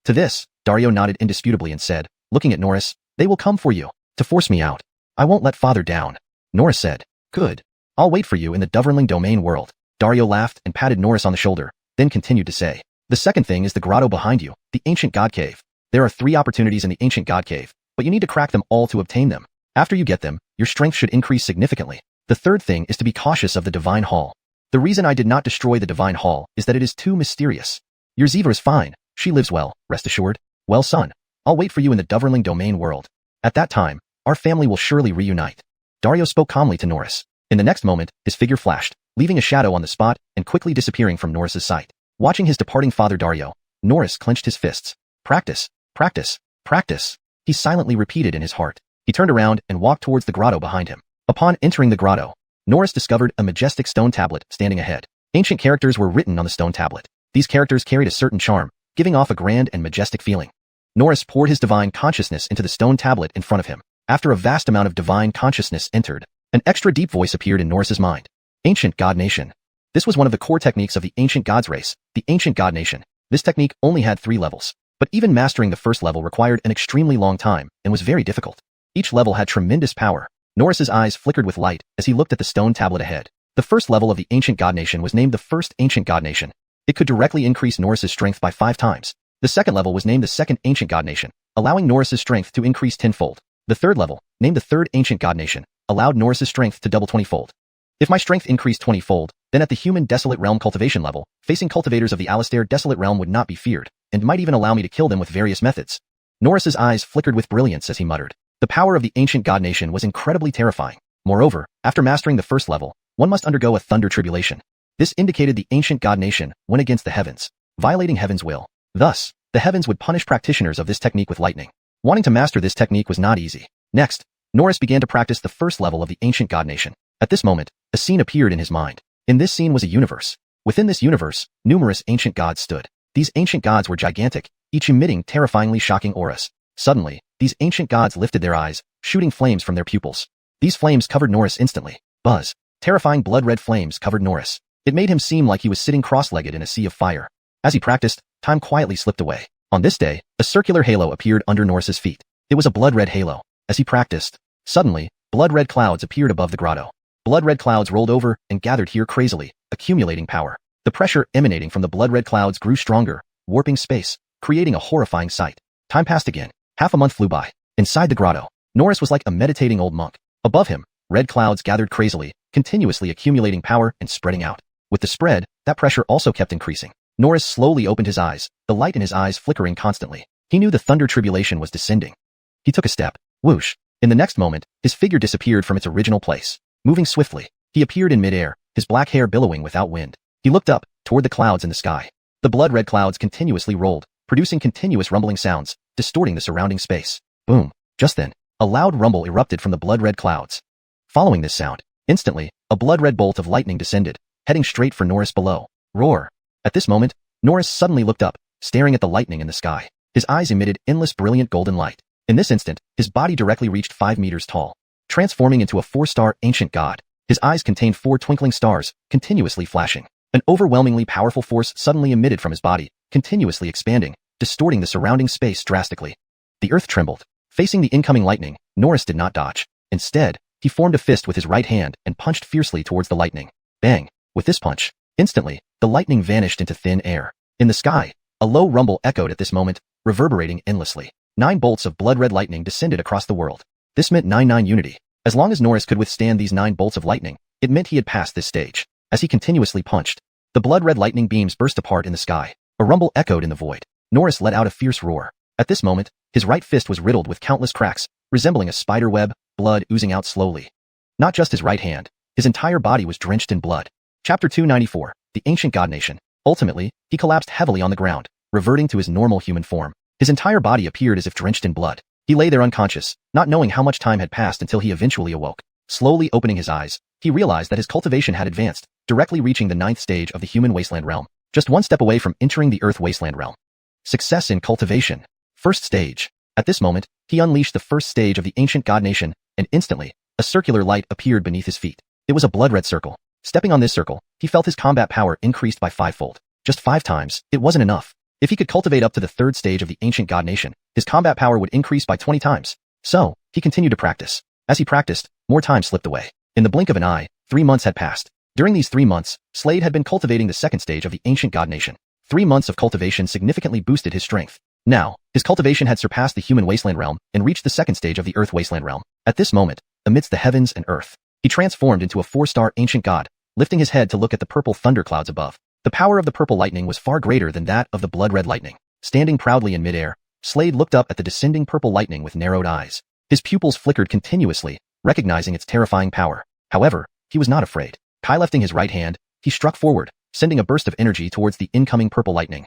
To this, Dario nodded indisputably and said, looking at Norris, they will come for you, to force me out. I won't let father down. Norris said, good. I'll wait for you in the Dovranling domain world. Dario laughed and patted Norris on the shoulder, then continued to say, the second thing is the grotto behind you, the ancient god cave. There are 3 opportunities in the ancient god cave, but you need to crack them all to obtain them. After you get them, your strength should increase significantly. The third thing is to be cautious of the Divine Hall. The reason I did not destroy the Divine Hall is that it is too mysterious. Your Ziva is fine. She lives well, rest assured. Well, son, I'll wait for you in the Dovranling domain world. At that time, our family will surely reunite. Dario spoke calmly to Norris. In the next moment, his figure flashed, leaving a shadow on the spot and quickly disappearing from Norris's sight. Watching his departing father Dario, Norris clenched his fists. Practice, practice, practice. He silently repeated in his heart. He turned around and walked towards the grotto behind him. Upon entering the grotto, Norris discovered a majestic stone tablet standing ahead. Ancient characters were written on the stone tablet. These characters carried a certain charm, giving off a grand and majestic feeling. Norris poured his divine consciousness into the stone tablet in front of him. After a vast amount of divine consciousness entered, an extra deep voice appeared in Norris's mind. Ancient God Nation. This was one of the core techniques of the Ancient Gods race, the Ancient God Nation. This technique only had 3 levels, but even mastering the first level required an extremely long time and was very difficult. Each level had tremendous power. Norris's eyes flickered with light as he looked at the stone tablet ahead. The first level of the Ancient God Nation was named the First Ancient God Nation. It could directly increase Norris's strength by 5 times. The second level was named the Second Ancient God Nation, allowing Norris's strength to increase 10-fold. The third level, named the Third Ancient God Nation, allowed Norris's strength to double 20-fold. If my strength increased 20-fold, then at the Human Desolate Realm cultivation level, facing cultivators of the Alistair Desolate Realm would not be feared, and might even allow me to kill them with various methods. Norris's eyes flickered with brilliance as he muttered. The power of the Ancient God Nation was incredibly terrifying. Moreover, after mastering the first level, one must undergo a thunder tribulation. This indicated the Ancient God Nation went against the heavens, violating heaven's will. Thus, the heavens would punish practitioners of this technique with lightning. Wanting to master this technique was not easy. Next, Norris began to practice the first level of the Ancient God Nation. At this moment, a scene appeared in his mind. In this scene was a universe. Within this universe, numerous ancient gods stood. These ancient gods were gigantic, each emitting terrifyingly shocking auras. Suddenly, these ancient gods lifted their eyes, shooting flames from their pupils. These flames covered Norris instantly. Buzz. Terrifying blood-red flames covered Norris. It made him seem like he was sitting cross-legged in a sea of fire. As he practiced, time quietly slipped away. On this day, a circular halo appeared under Norris's feet. It was a blood-red halo. As he practiced, suddenly, blood-red clouds appeared above the grotto. Blood-red clouds rolled over and gathered here crazily, accumulating power. The pressure emanating from the blood-red clouds grew stronger, warping space, creating a horrifying sight. Time passed again. Half a month flew by. Inside the grotto, Norris was like a meditating old monk. Above him, red clouds gathered crazily, continuously accumulating power and spreading out. With the spread, that pressure also kept increasing. Norris slowly opened his eyes, the light in his eyes flickering constantly. He knew the thunder tribulation was descending. He took a step. Whoosh. In the next moment, his figure disappeared from its original place. Moving swiftly, he appeared in midair, his black hair billowing without wind. He looked up, toward the clouds in the sky. The blood-red clouds continuously rolled, producing continuous rumbling sounds, distorting the surrounding space. Boom. Just then, a loud rumble erupted from the blood-red clouds. Following this sound, instantly, a blood-red bolt of lightning descended, heading straight for Norris below. Roar. At this moment, Norris suddenly looked up, staring at the lightning in the sky. His eyes emitted endless brilliant golden light. In this instant, his body directly reached 5 meters tall, transforming into a 4-star ancient god. His eyes contained 4 twinkling stars, continuously flashing. An overwhelmingly powerful force suddenly emitted from his body, continuously expanding, distorting the surrounding space drastically. The earth trembled. Facing the incoming lightning, Norris did not dodge. Instead, he formed a fist with his right hand and punched fiercely towards the lightning. Bang! With this punch, instantly, the lightning vanished into thin air. In the sky, a low rumble echoed at this moment, reverberating endlessly. 9 bolts of blood-red lightning descended across the world. This meant 9-9 unity. As long as Norris could withstand these 9 bolts of lightning, it meant he had passed this stage. As he continuously punched, the blood-red lightning beams burst apart in the sky. A rumble echoed in the void. Norris let out a fierce roar. At this moment, His right fist was riddled with countless cracks, resembling a spider web, blood oozing out slowly. Not just his right hand, his entire body was drenched in blood. Chapter 294, The Ancient God Nation. Ultimately, he collapsed heavily on the ground, reverting to his normal human form. His entire body appeared as if drenched in blood. He lay there unconscious, not knowing how much time had passed until he eventually awoke. Slowly opening his eyes, he realized that his cultivation had advanced, directly reaching the 9th stage of the human wasteland realm, just one step away from entering the earth wasteland realm. Success in cultivation. First stage. At this moment, he unleashed the first stage of the ancient god nation, and instantly, a circular light appeared beneath his feet. It was a blood-red circle. Stepping on this circle, he felt his combat power increased by 5-fold. Just 5 times, it wasn't enough. If he could cultivate up to the 3rd stage of the ancient god nation, his combat power would increase by 20 times. So, he continued to practice. As he practiced, more time slipped away. In the blink of an eye, 3 months had passed. During these 3 months, Slade had been cultivating the 2nd stage of the ancient god nation. 3 months of cultivation significantly boosted his strength. Now, his cultivation had surpassed the human wasteland realm and reached the 2nd stage of the earth wasteland realm. At this moment, amidst the heavens and earth, he transformed into a 4-star ancient god, lifting his head to look at the purple thunderclouds above. The power of the purple lightning was far greater than that of the blood-red lightning. Standing proudly in midair, Slade looked up at the descending purple lightning with narrowed eyes. His pupils flickered continuously, recognizing its terrifying power. However, he was not afraid. Lifting his right hand, he struck forward, sending a burst of energy towards the incoming purple lightning.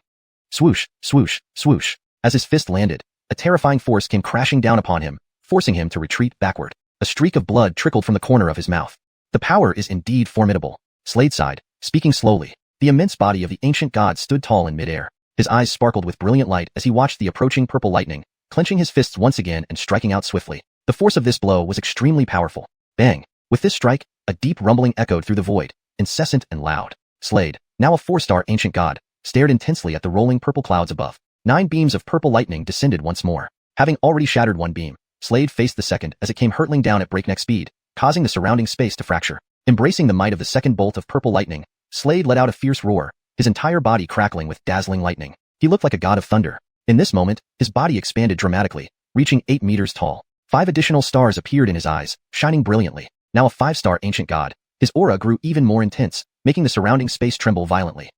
Swoosh, swoosh, swoosh. As his fist landed, a terrifying force came crashing down upon him, forcing him to retreat backward. A streak of blood trickled from the corner of his mouth. The power is indeed formidable. Slade sighed, speaking slowly. The immense body of the ancient god stood tall in midair. His eyes sparkled with brilliant light as he watched the approaching purple lightning, clenching his fists once again and striking out swiftly. The force of this blow was extremely powerful. Bang! With this strike, a deep rumbling echoed through the void, incessant and loud. Slade, now a 4-star ancient god, stared intensely at the rolling purple clouds above. 9 beams of purple lightning descended once more. Having already shattered one beam, Slade faced the second as it came hurtling down at breakneck speed, causing the surrounding space to fracture. Embracing the might of the second bolt of purple lightning, Slade let out a fierce roar, his entire body crackling with dazzling lightning. He looked like a god of thunder. In this moment, his body expanded dramatically, reaching 8 meters tall. 5 additional stars appeared in his eyes, shining brilliantly. Now a 5-star ancient god, his aura grew even more intense, making the surrounding space tremble violently.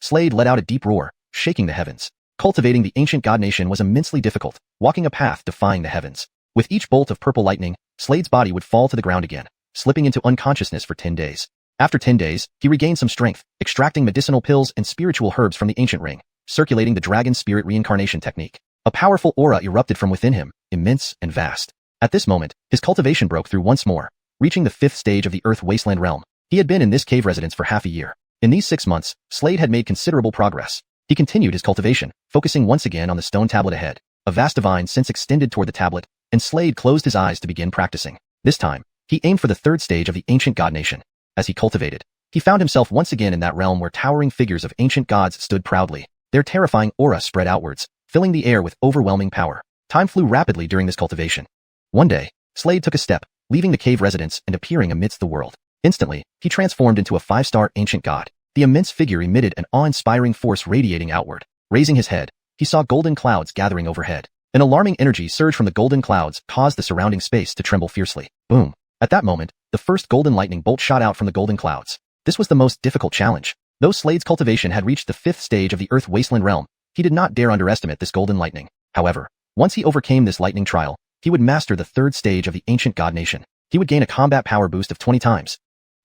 Slade let out a deep roar, shaking the heavens. Cultivating the ancient god nation was immensely difficult, walking a path defying the heavens. With each bolt of purple lightning, Slade's body would fall to the ground again, slipping into unconsciousness for 10 days. After 10 days, he regained some strength, extracting medicinal pills and spiritual herbs from the ancient ring, circulating the dragon spirit reincarnation technique. A powerful aura erupted from within him, immense and vast. At this moment, his cultivation broke through once more, reaching the 5th stage of the earth wasteland realm. He had been in this cave residence for half a year. In these 6 months, Slade had made considerable progress. He continued his cultivation, focusing once again on the stone tablet ahead. A vast divine sense extended toward the tablet, and Slade closed his eyes to begin practicing. This time, he aimed for the 3rd stage of the ancient god nation. As he cultivated, he found himself once again in that realm where towering figures of ancient gods stood proudly. Their terrifying aura spread outwards, filling the air with overwhelming power. Time flew rapidly during this cultivation. One day, Slade took a step, leaving the cave residence and appearing amidst the world. Instantly, he transformed into a 5-star ancient god. The immense figure emitted an awe-inspiring force radiating outward. Raising his head, he saw golden clouds gathering overhead. An alarming energy surge from the golden clouds caused the surrounding space to tremble fiercely. Boom! At that moment, the first golden lightning bolt shot out from the golden clouds. This was the most difficult challenge. Though Slade's cultivation had reached the 5th stage of the earth wasteland realm, he did not dare underestimate this golden lightning. However, once he overcame this lightning trial, he would master the 3rd stage of the ancient god nation. He would gain a combat power boost of 20 times.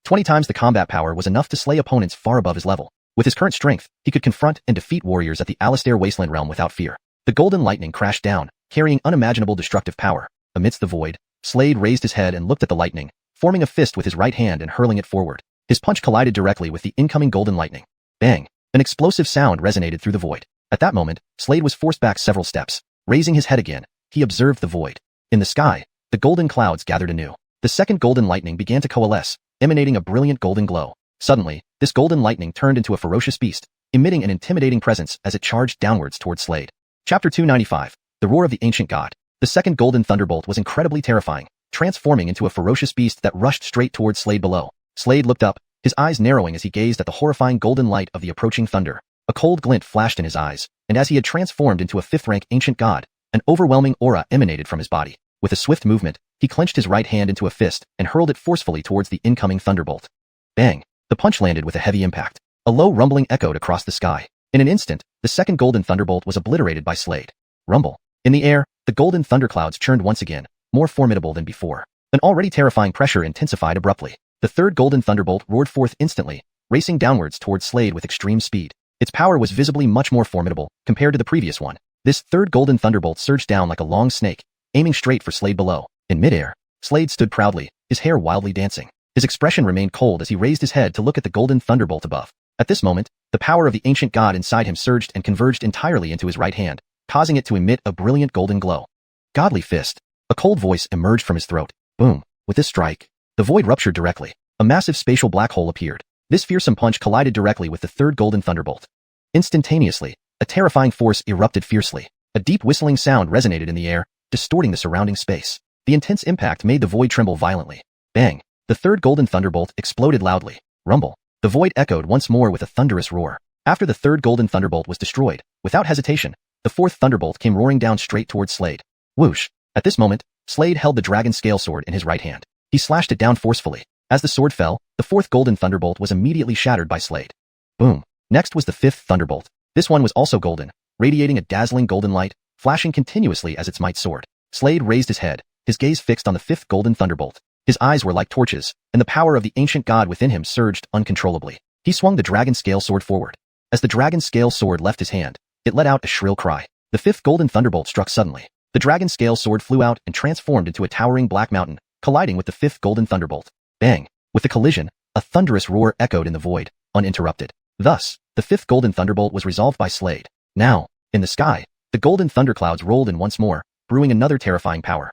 20 times the combat power was enough to slay opponents far above his level. With his current strength, he could confront and defeat warriors at the Alistair Wasteland realm without fear. The golden lightning crashed down, carrying unimaginable destructive power. Amidst the void, Slade raised his head and looked at the lightning, forming a fist with his right hand and hurling it forward. His punch collided directly with the incoming golden lightning. Bang! An explosive sound resonated through the void. At that moment, Slade was forced back several steps. Raising his head again, he observed the void. In the sky, the golden clouds gathered anew. The second golden lightning began to coalesce, emanating a brilliant golden glow. Suddenly, this golden lightning turned into a ferocious beast, emitting an intimidating presence as it charged downwards toward Slade. Chapter 295, The Roar of the Ancient God. The second golden thunderbolt was incredibly terrifying, transforming into a ferocious beast that rushed straight toward Slade below. Slade looked up, his eyes narrowing as he gazed at the horrifying golden light of the approaching thunder. A cold glint flashed in his eyes, and as he had transformed into a 5th-rank ancient god, an overwhelming aura emanated from his body. With a swift movement, he clenched his right hand into a fist and hurled it forcefully towards the incoming thunderbolt. Bang! The punch landed with a heavy impact. A low rumbling echoed across the sky. In an instant, the second golden thunderbolt was obliterated by Slade. Rumble. In the air, the golden thunderclouds churned once again, more formidable than before. An already terrifying pressure intensified abruptly. The third golden thunderbolt roared forth instantly, racing downwards towards Slade with extreme speed. Its power was visibly much more formidable compared to the previous one. This third golden thunderbolt surged down like a long snake, aiming straight for Slade below. In midair, Slade stood proudly, his hair wildly dancing. His expression remained cold as he raised his head to look at the golden thunderbolt above. At this moment, the power of the ancient god inside him surged and converged entirely into his right hand, causing it to emit a brilliant golden glow. Godly fist. A cold voice emerged from his throat. Boom. With this strike, the void ruptured directly. A massive spatial black hole appeared. This fearsome punch collided directly with the third golden thunderbolt. Instantaneously, a terrifying force erupted fiercely. A deep whistling sound resonated in the air, distorting the surrounding space. The intense impact made the void tremble violently. Bang! The third golden thunderbolt exploded loudly. Rumble. The void echoed once more with a thunderous roar. After the third golden thunderbolt was destroyed, without hesitation, the fourth thunderbolt came roaring down straight towards Slade. Whoosh! At this moment, Slade held the dragon scale sword in his right hand. He slashed it down forcefully. As the sword fell, the fourth golden thunderbolt was immediately shattered by Slade. Boom! Next was the fifth thunderbolt. This one was also golden, radiating a dazzling golden light, flashing continuously as its might soared. Slade raised his head, his gaze fixed on the fifth golden thunderbolt. His eyes were like torches, and the power of the ancient god within him surged uncontrollably. He swung the dragon scale sword forward. As the dragon scale sword left his hand, it let out a shrill cry. The fifth golden thunderbolt struck suddenly. The dragon scale sword flew out and transformed into a towering black mountain, colliding with the fifth golden thunderbolt. Bang! With the collision, a thunderous roar echoed in the void, uninterrupted. Thus, the fifth golden thunderbolt was resolved by Slade. Now, in the sky, the golden thunderclouds rolled in once more, brewing another terrifying power.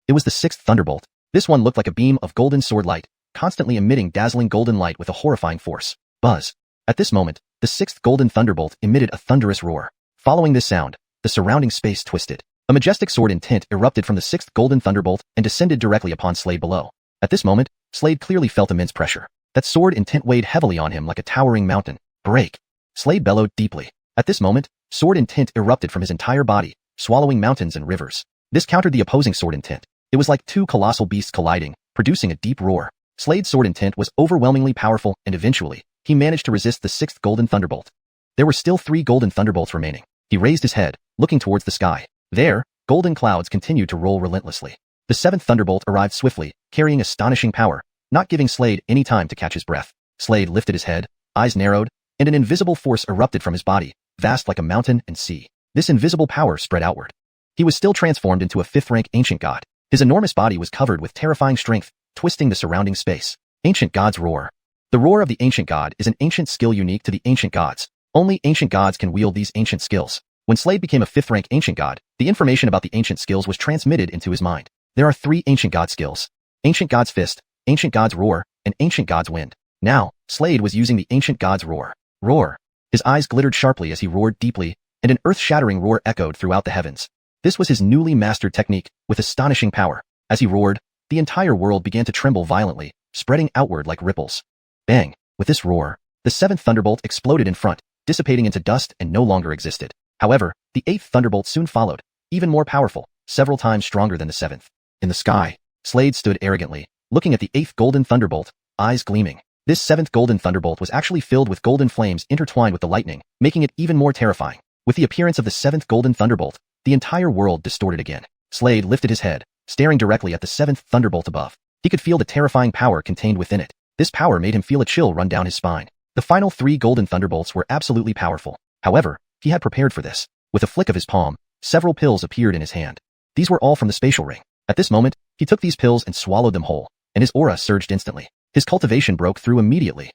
It was the sixth thunderbolt. This one looked like a beam of golden sword light, constantly emitting dazzling golden light with a horrifying force. Buzz! At this moment, the sixth golden thunderbolt emitted a thunderous roar. Following this sound, the surrounding space twisted. A majestic sword in tint erupted from the sixth golden thunderbolt and descended directly upon Slade below. At this moment, Slade clearly felt immense pressure. That sword in tint weighed heavily on him like a towering mountain. Break! Slade bellowed deeply. At this moment, sword in tint erupted from his entire body, swallowing mountains and rivers. This countered the opposing sword in tint. It was like two colossal beasts colliding, producing a deep roar. Slade's sword in tint was overwhelmingly powerful, and eventually, he managed to resist the sixth golden thunderbolt. There were still 3 golden thunderbolts remaining. He raised his head, looking towards the sky. There, golden clouds continued to roll relentlessly. The seventh thunderbolt arrived swiftly, carrying astonishing power, not giving Slade any time to catch his breath. Slade lifted his head, eyes narrowed, and an invisible force erupted from his body, vast like a mountain and sea. This invisible power spread outward. He was still transformed into a 5th-rank ancient god. His enormous body was covered with terrifying strength, twisting the surrounding space. Ancient God's Roar. The roar of the ancient god is an ancient skill unique to the ancient gods. Only ancient gods can wield these ancient skills. When Slade became a 5th-rank ancient god, the information about the ancient skills was transmitted into his mind. There are 3 ancient god skills: Ancient God's Fist, Ancient God's Roar, and Ancient God's Wind. Now, Slade was using the Ancient God's Roar. Roar. His eyes glittered sharply as he roared deeply, and an earth-shattering roar echoed throughout the heavens. This was his newly mastered technique, with astonishing power. As he roared, the entire world began to tremble violently, spreading outward like ripples. Bang! With this roar, the 7th thunderbolt exploded in front, dissipating into dust and no longer existed. However, the 8th thunderbolt soon followed, even more powerful, several times stronger than the 7th. In the sky, Slade stood arrogantly, looking at the 8th golden thunderbolt, eyes gleaming. This 7th golden thunderbolt was actually filled with golden flames intertwined with the lightning, making it even more terrifying. With the appearance of the 7th golden thunderbolt, the entire world distorted again. Slade lifted his head, staring directly at the 7th thunderbolt above. He could feel the terrifying power contained within it. This power made him feel a chill run down his spine. The final 3 golden thunderbolts were absolutely powerful. However, he had prepared for this. With a flick of his palm, several pills appeared in his hand. These were all from the spatial ring. At this moment, he took these pills and swallowed them whole, and his aura surged instantly. His cultivation broke through immediately,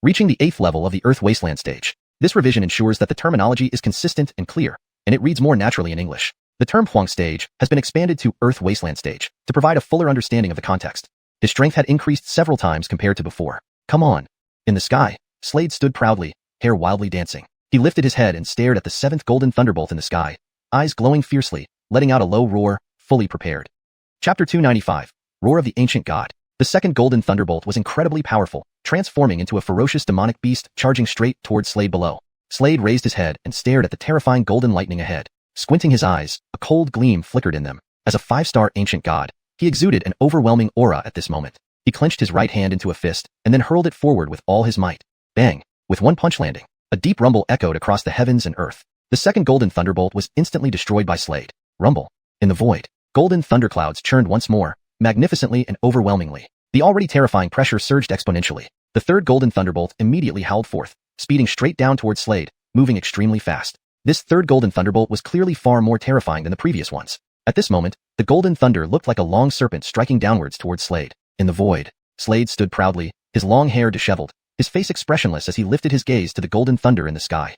reaching the 8th level of the Earth Wasteland stage. This revision ensures that the terminology is consistent and clear, and it reads more naturally in English. The term Huang stage has been expanded to Earth Wasteland stage to provide a fuller understanding of the context. His strength had increased several times compared to before. Come on. In the sky, Slade stood proudly, hair wildly dancing. He lifted his head and stared at the 7th golden thunderbolt in the sky, eyes glowing fiercely, letting out a low roar, fully prepared. Chapter 295. Roar of the Ancient God. The 2nd golden thunderbolt was incredibly powerful, transforming into a ferocious demonic beast charging straight towards Slade below. Slade raised his head and stared at the terrifying golden lightning ahead. Squinting his eyes, a cold gleam flickered in them. As a 5-star ancient god, he exuded an overwhelming aura at this moment. He clenched his right hand into a fist and then hurled it forward with all his might. Bang! With one punch landing, a deep rumble echoed across the heavens and earth. The 2nd golden thunderbolt was instantly destroyed by Slade. Rumble. In the void, golden thunderclouds churned once more, magnificently and overwhelmingly. The already terrifying pressure surged exponentially. The third golden thunderbolt immediately howled forth, speeding straight down towards Slade, moving extremely fast. This third golden thunderbolt was clearly far more terrifying than the previous ones. At this moment, the golden thunder looked like a long serpent striking downwards towards Slade. In the void, Slade stood proudly, his long hair disheveled, his face expressionless as he lifted his gaze to the golden thunder in the sky.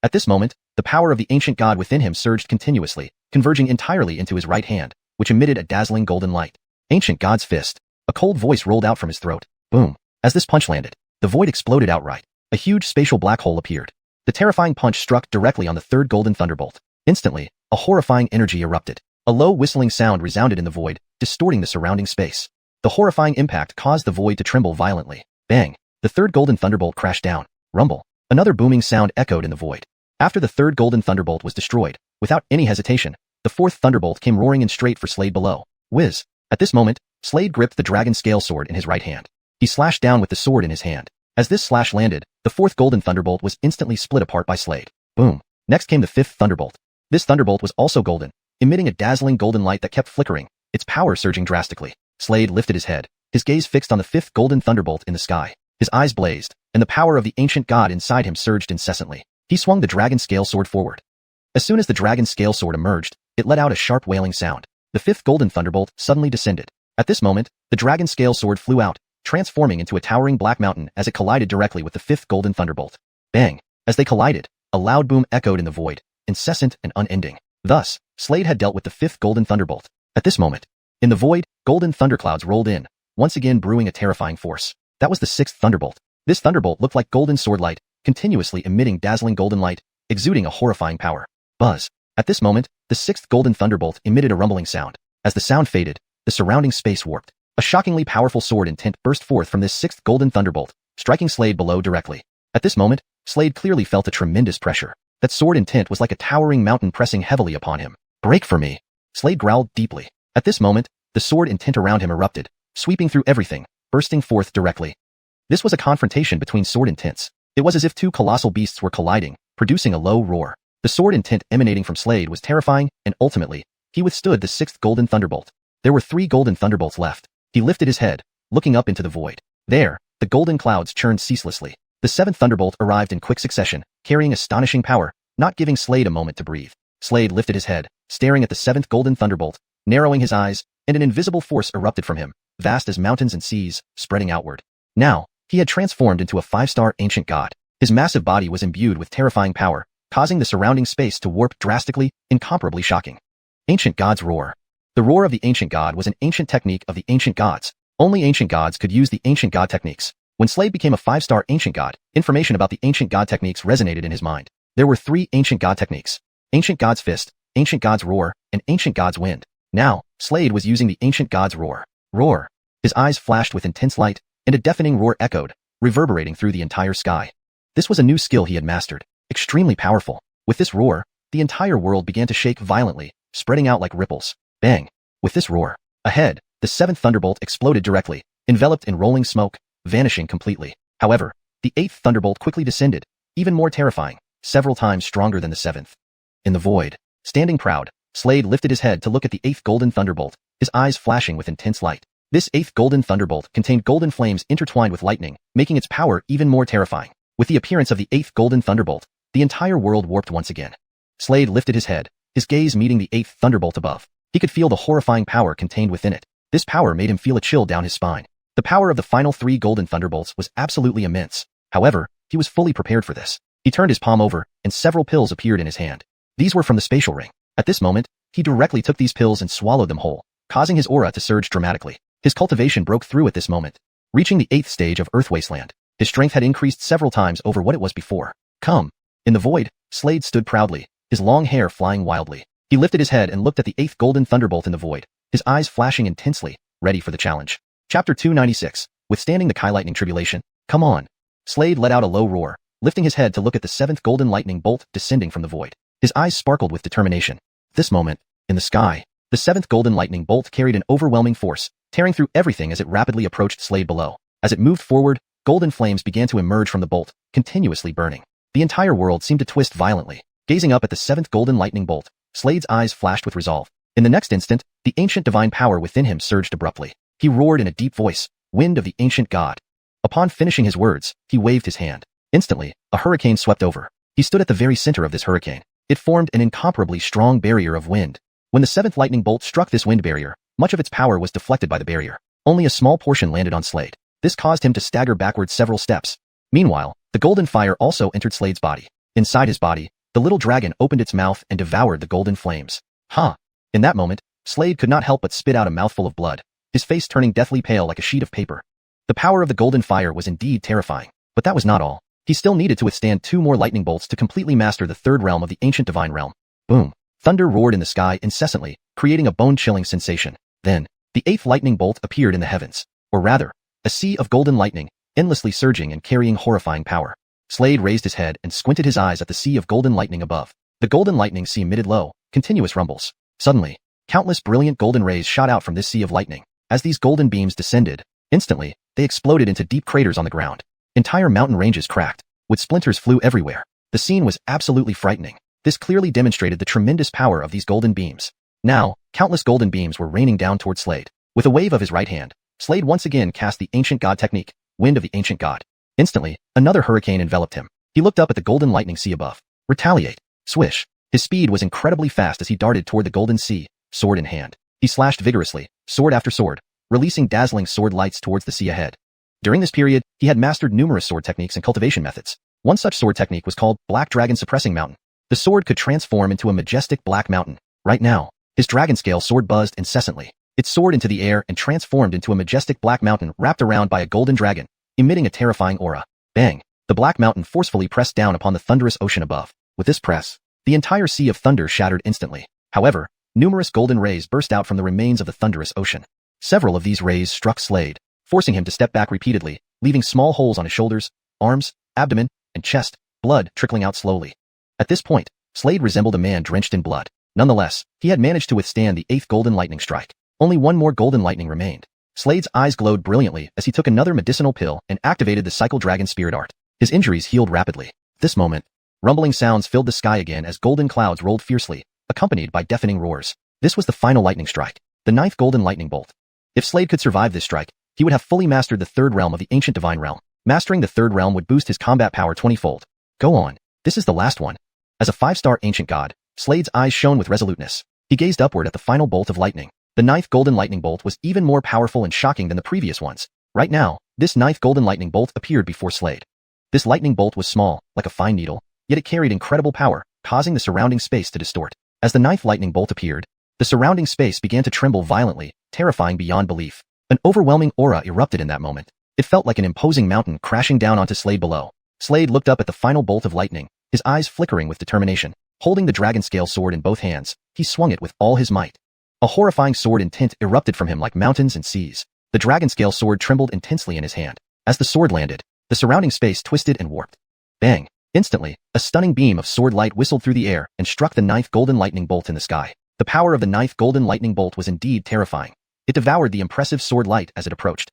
At this moment, the power of the ancient god within him surged continuously, converging entirely into his right hand, which emitted a dazzling golden light. Ancient god's fist. A cold voice rolled out from his throat. Boom. As this punch landed, the void exploded outright. A huge spatial black hole appeared. The terrifying punch struck directly on the third golden thunderbolt. Instantly, a horrifying energy erupted. A low whistling sound resounded in the void, distorting the surrounding space. The horrifying impact caused the void to tremble violently. Bang! The third golden thunderbolt crashed down. Rumble. Another booming sound echoed in the void. After the third golden thunderbolt was destroyed, without any hesitation, the fourth thunderbolt came roaring in straight for Slade below. Whiz! At this moment, Slade gripped the dragon scale sword in his right hand. He slashed down with the sword in his hand. As this slash landed, the fourth golden thunderbolt was instantly split apart by Slade. Boom! Next came the fifth thunderbolt. This thunderbolt was also golden, emitting a dazzling golden light that kept flickering, its power surging drastically. Slade lifted his head, his gaze fixed on the fifth golden thunderbolt in the sky. His eyes blazed, and the power of the ancient god inside him surged incessantly. He swung the dragon scale sword forward. As soon as the dragon scale sword emerged, it let out a sharp wailing sound. The fifth golden thunderbolt suddenly descended. At this moment, the dragon scale sword flew out, transforming into a towering black mountain as it collided directly with the fifth golden thunderbolt. Bang! As they collided, a loud boom echoed in the void, incessant and unending. Thus, Slade had dealt with the fifth golden thunderbolt. At this moment, in the void, golden thunderclouds rolled in, once again brewing a terrifying force. That was the sixth thunderbolt. This thunderbolt looked like golden sword light, continuously emitting dazzling golden light, exuding a horrifying power. Buzz! At this moment, the sixth golden thunderbolt emitted a rumbling sound. As the sound faded, the surrounding space warped. A shockingly powerful sword intent burst forth from this sixth golden thunderbolt, striking Slade below directly. At this moment, Slade clearly felt a tremendous pressure. That sword intent was like a towering mountain pressing heavily upon him. Break for me! Slade growled deeply. At this moment, the sword intent around him erupted, sweeping through everything, bursting forth directly. This was a confrontation between sword intents. It was as if two colossal beasts were colliding, producing a low roar. The sword intent emanating from Slade was terrifying, and ultimately, he withstood the sixth golden thunderbolt. There were 3 golden thunderbolts left. He lifted his head, looking up into the void. There, the golden clouds churned ceaselessly. The seventh thunderbolt arrived in quick succession, carrying astonishing power, not giving Slade a moment to breathe. Slade lifted his head, staring at the seventh golden thunderbolt, narrowing his eyes, and an invisible force erupted from him, vast as mountains and seas, spreading outward. Now, he had transformed into a 5-star ancient god. His massive body was imbued with terrifying power, causing the surrounding space to warp drastically, incomparably shocking. Ancient God's Roar. The roar of the ancient god was an ancient technique of the ancient gods. Only ancient gods could use the ancient god techniques. When Slade became a 5-star ancient god, information about the ancient god techniques resonated in his mind. There were 3 ancient god techniques: Ancient God's Fist, Ancient God's Roar, and Ancient God's Wind. Now, Slade was using the Ancient God's Roar. Roar. His eyes flashed with intense light, and a deafening roar echoed, reverberating through the entire sky. This was a new skill he had mastered, extremely powerful. With this roar, the entire world began to shake violently, spreading out like ripples. Bang! With this roar, ahead, the seventh thunderbolt exploded directly, enveloped in rolling smoke, vanishing completely. However, the eighth thunderbolt quickly descended, even more terrifying, several times stronger than the seventh. In the void, standing proud, Slade lifted his head to look at the eighth golden thunderbolt, his eyes flashing with intense light. This eighth golden thunderbolt contained golden flames intertwined with lightning, making its power even more terrifying. With the appearance of the eighth golden thunderbolt, the entire world warped once again. Slade lifted his head, his gaze meeting the eighth thunderbolt above. He could feel the horrifying power contained within it. This power made him feel a chill down his spine. The power of the final 3 golden thunderbolts was absolutely immense. However, he was fully prepared for this. He turned his palm over, and several pills appeared in his hand. These were from the spatial ring. At this moment, he directly took these pills and swallowed them whole, causing his aura to surge dramatically. His cultivation broke through at this moment, reaching the 8th stage of Earth Wasteland. His strength had increased several times over what it was before. Come. In the void, Slade stood proudly, his long hair flying wildly. He lifted his head and looked at the 8th golden thunderbolt in the void, his eyes flashing intensely, ready for the challenge. Chapter 296, Withstanding the Kai Lightning Tribulation. Come on. Slade let out a low roar, lifting his head to look at the 7th golden lightning bolt descending from the void. His eyes sparkled with determination. At this moment, in the sky, the 7th golden lightning bolt carried an overwhelming force, tearing through everything as it rapidly approached Slade below. As it moved forward, golden flames began to emerge from the bolt, continuously burning. The entire world seemed to twist violently. Gazing up at the 7th golden lightning bolt, Slade's eyes flashed with resolve. In the next instant, the ancient divine power within him surged abruptly. He roared in a deep voice, "Wind of the ancient god." Upon finishing his words, he waved his hand. Instantly, a hurricane swept over. He stood at the very center of this hurricane. It formed an incomparably strong barrier of wind. When the seventh lightning bolt struck this wind barrier, much of its power was deflected by the barrier. Only a small portion landed on Slade. This caused him to stagger backwards several steps. Meanwhile, the golden fire also entered Slade's body. Inside his body, the little dragon opened its mouth and devoured the golden flames. Huh! In that moment, Slade could not help but spit out a mouthful of blood, his face turning deathly pale like a sheet of paper. The power of the golden fire was indeed terrifying, but that was not all. He still needed to withstand 2 more lightning bolts to completely master the third realm of the ancient divine realm. Boom! Thunder roared in the sky incessantly, creating a bone-chilling sensation. Then, the 8th lightning bolt appeared in the heavens. Or rather, a sea of golden lightning, endlessly surging and carrying horrifying power. Slade raised his head and squinted his eyes at the sea of golden lightning above. The golden lightning sea emitted low, continuous rumbles. Suddenly, countless brilliant golden rays shot out from this sea of lightning. As these golden beams descended, instantly, they exploded into deep craters on the ground. Entire mountain ranges cracked, with splinters flew everywhere. The scene was absolutely frightening. This clearly demonstrated the tremendous power of these golden beams. Now, countless golden beams were raining down toward Slade. With a wave of his right hand, Slade once again cast the ancient god technique, Wind of the ancient god. Instantly, another hurricane enveloped him. He looked up at the golden lightning sea above. Retaliate. Swish. His speed was incredibly fast as he darted toward the golden sea, sword in hand. He slashed vigorously, sword after sword, releasing dazzling sword lights towards the sea ahead. During this period, he had mastered numerous sword techniques and cultivation methods. One such sword technique was called Black Dragon Suppressing Mountain. The sword could transform into a majestic black mountain. Right now, his dragon scale sword buzzed incessantly. It soared into the air and transformed into a majestic black mountain wrapped around by a golden dragon, emitting a terrifying aura. Bang! The black mountain forcefully pressed down upon the thunderous ocean above. With this press, the entire sea of thunder shattered instantly. However, numerous golden rays burst out from the remains of the thunderous ocean. Several of these rays struck Slade, forcing him to step back repeatedly, leaving small holes on his shoulders, arms, abdomen, and chest, blood trickling out slowly. At this point, Slade resembled a man drenched in blood. Nonetheless, he had managed to withstand the 8th golden lightning strike. Only one more golden lightning remained. Slade's eyes glowed brilliantly as he took another medicinal pill and activated the Cycle Dragon Spirit Art. His injuries healed rapidly. At this moment, rumbling sounds filled the sky again as golden clouds rolled fiercely, accompanied by deafening roars. This was the final lightning strike, the 9th golden lightning bolt. If Slade could survive this strike, he would have fully mastered the third realm of the ancient divine realm. Mastering the third realm would boost his combat power 20-fold. Go on. This is the last one. As a 5-star ancient god, Slade's eyes shone with resoluteness. He gazed upward at the final bolt of lightning. The 9th golden lightning bolt was even more powerful and shocking than the previous ones. Right now, this 9th golden lightning bolt appeared before Slade. This lightning bolt was small, like a fine needle, yet it carried incredible power, causing the surrounding space to distort. As the 9th lightning bolt appeared, the surrounding space began to tremble violently, terrifying beyond belief. An overwhelming aura erupted in that moment. It felt like an imposing mountain crashing down onto Slade below. Slade looked up at the final bolt of lightning, his eyes flickering with determination. Holding the dragon scale sword in both hands, he swung it with all his might. A horrifying sword intent erupted from him like mountains and seas. The dragon scale sword trembled intensely in his hand. As the sword landed, the surrounding space twisted and warped. Bang! Instantly, a stunning beam of sword light whistled through the air and struck the 9th golden lightning bolt in the sky. The power of the 9th golden lightning bolt was indeed terrifying. It devoured the impressive sword light as it approached.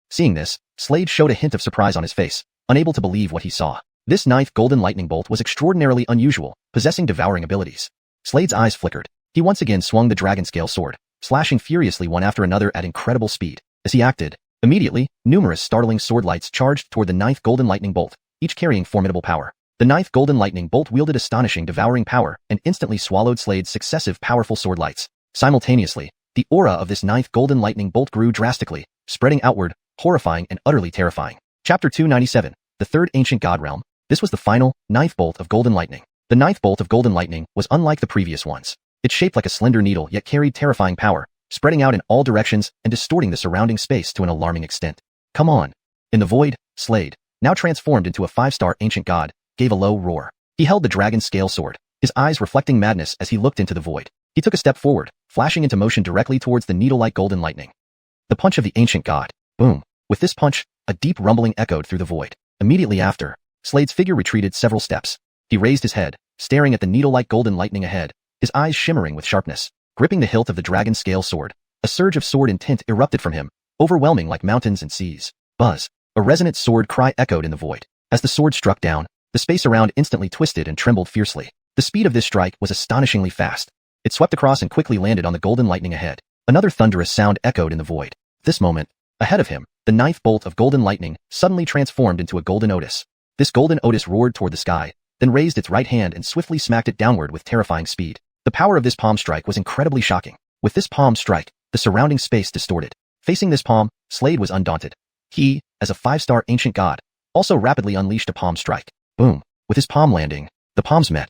Seeing this, Slade showed a hint of surprise on his face, unable to believe what he saw. This 9th golden lightning bolt was extraordinarily unusual, possessing devouring abilities. Slade's eyes flickered. He once again swung the dragon scale sword, slashing furiously one after another at incredible speed. As he acted, immediately, numerous startling sword lights charged toward the 9th golden lightning bolt, each carrying formidable power. The 9th golden lightning bolt wielded astonishing devouring power and instantly swallowed Slade's successive powerful sword lights. Simultaneously, the aura of this 9th golden lightning bolt grew drastically, spreading outward, horrifying and utterly terrifying. Chapter 297, the Third Ancient God Realm. This was the final, 9th bolt of golden lightning. The 9th bolt of golden lightning was unlike the previous ones. It shaped like a slender needle yet carried terrifying power, spreading out in all directions and distorting the surrounding space to an alarming extent. Come on. In the void, Slade, now transformed into a 5-star ancient god, gave a low roar. He held the dragon scale sword, his eyes reflecting madness as he looked into the void. He took a step forward, flashing into motion directly towards the needle-like golden lightning. The punch of the ancient god. Boom. With this punch, a deep rumbling echoed through the void. Immediately after, Slade's figure retreated several steps. He raised his head, staring at the needle-like golden lightning ahead, his eyes shimmering with sharpness. Gripping the hilt of the dragon scale sword, a surge of sword intent erupted from him, overwhelming like mountains and seas. Buzz. A resonant sword cry echoed in the void. As the sword struck down, the space around instantly twisted and trembled fiercely. The speed of this strike was astonishingly fast. It swept across and quickly landed on the golden lightning ahead. Another thunderous sound echoed in the void. This moment, ahead of him, the ninth bolt of golden lightning suddenly transformed into a golden otis. This golden otis roared toward the sky, then raised its right hand and swiftly smacked it downward with terrifying speed. The power of this palm strike was incredibly shocking. With this palm strike, the surrounding space distorted. Facing this palm, Slade was undaunted. He, as a 5-star ancient god, also rapidly unleashed a palm strike. Boom. With his palm landing, the palms met.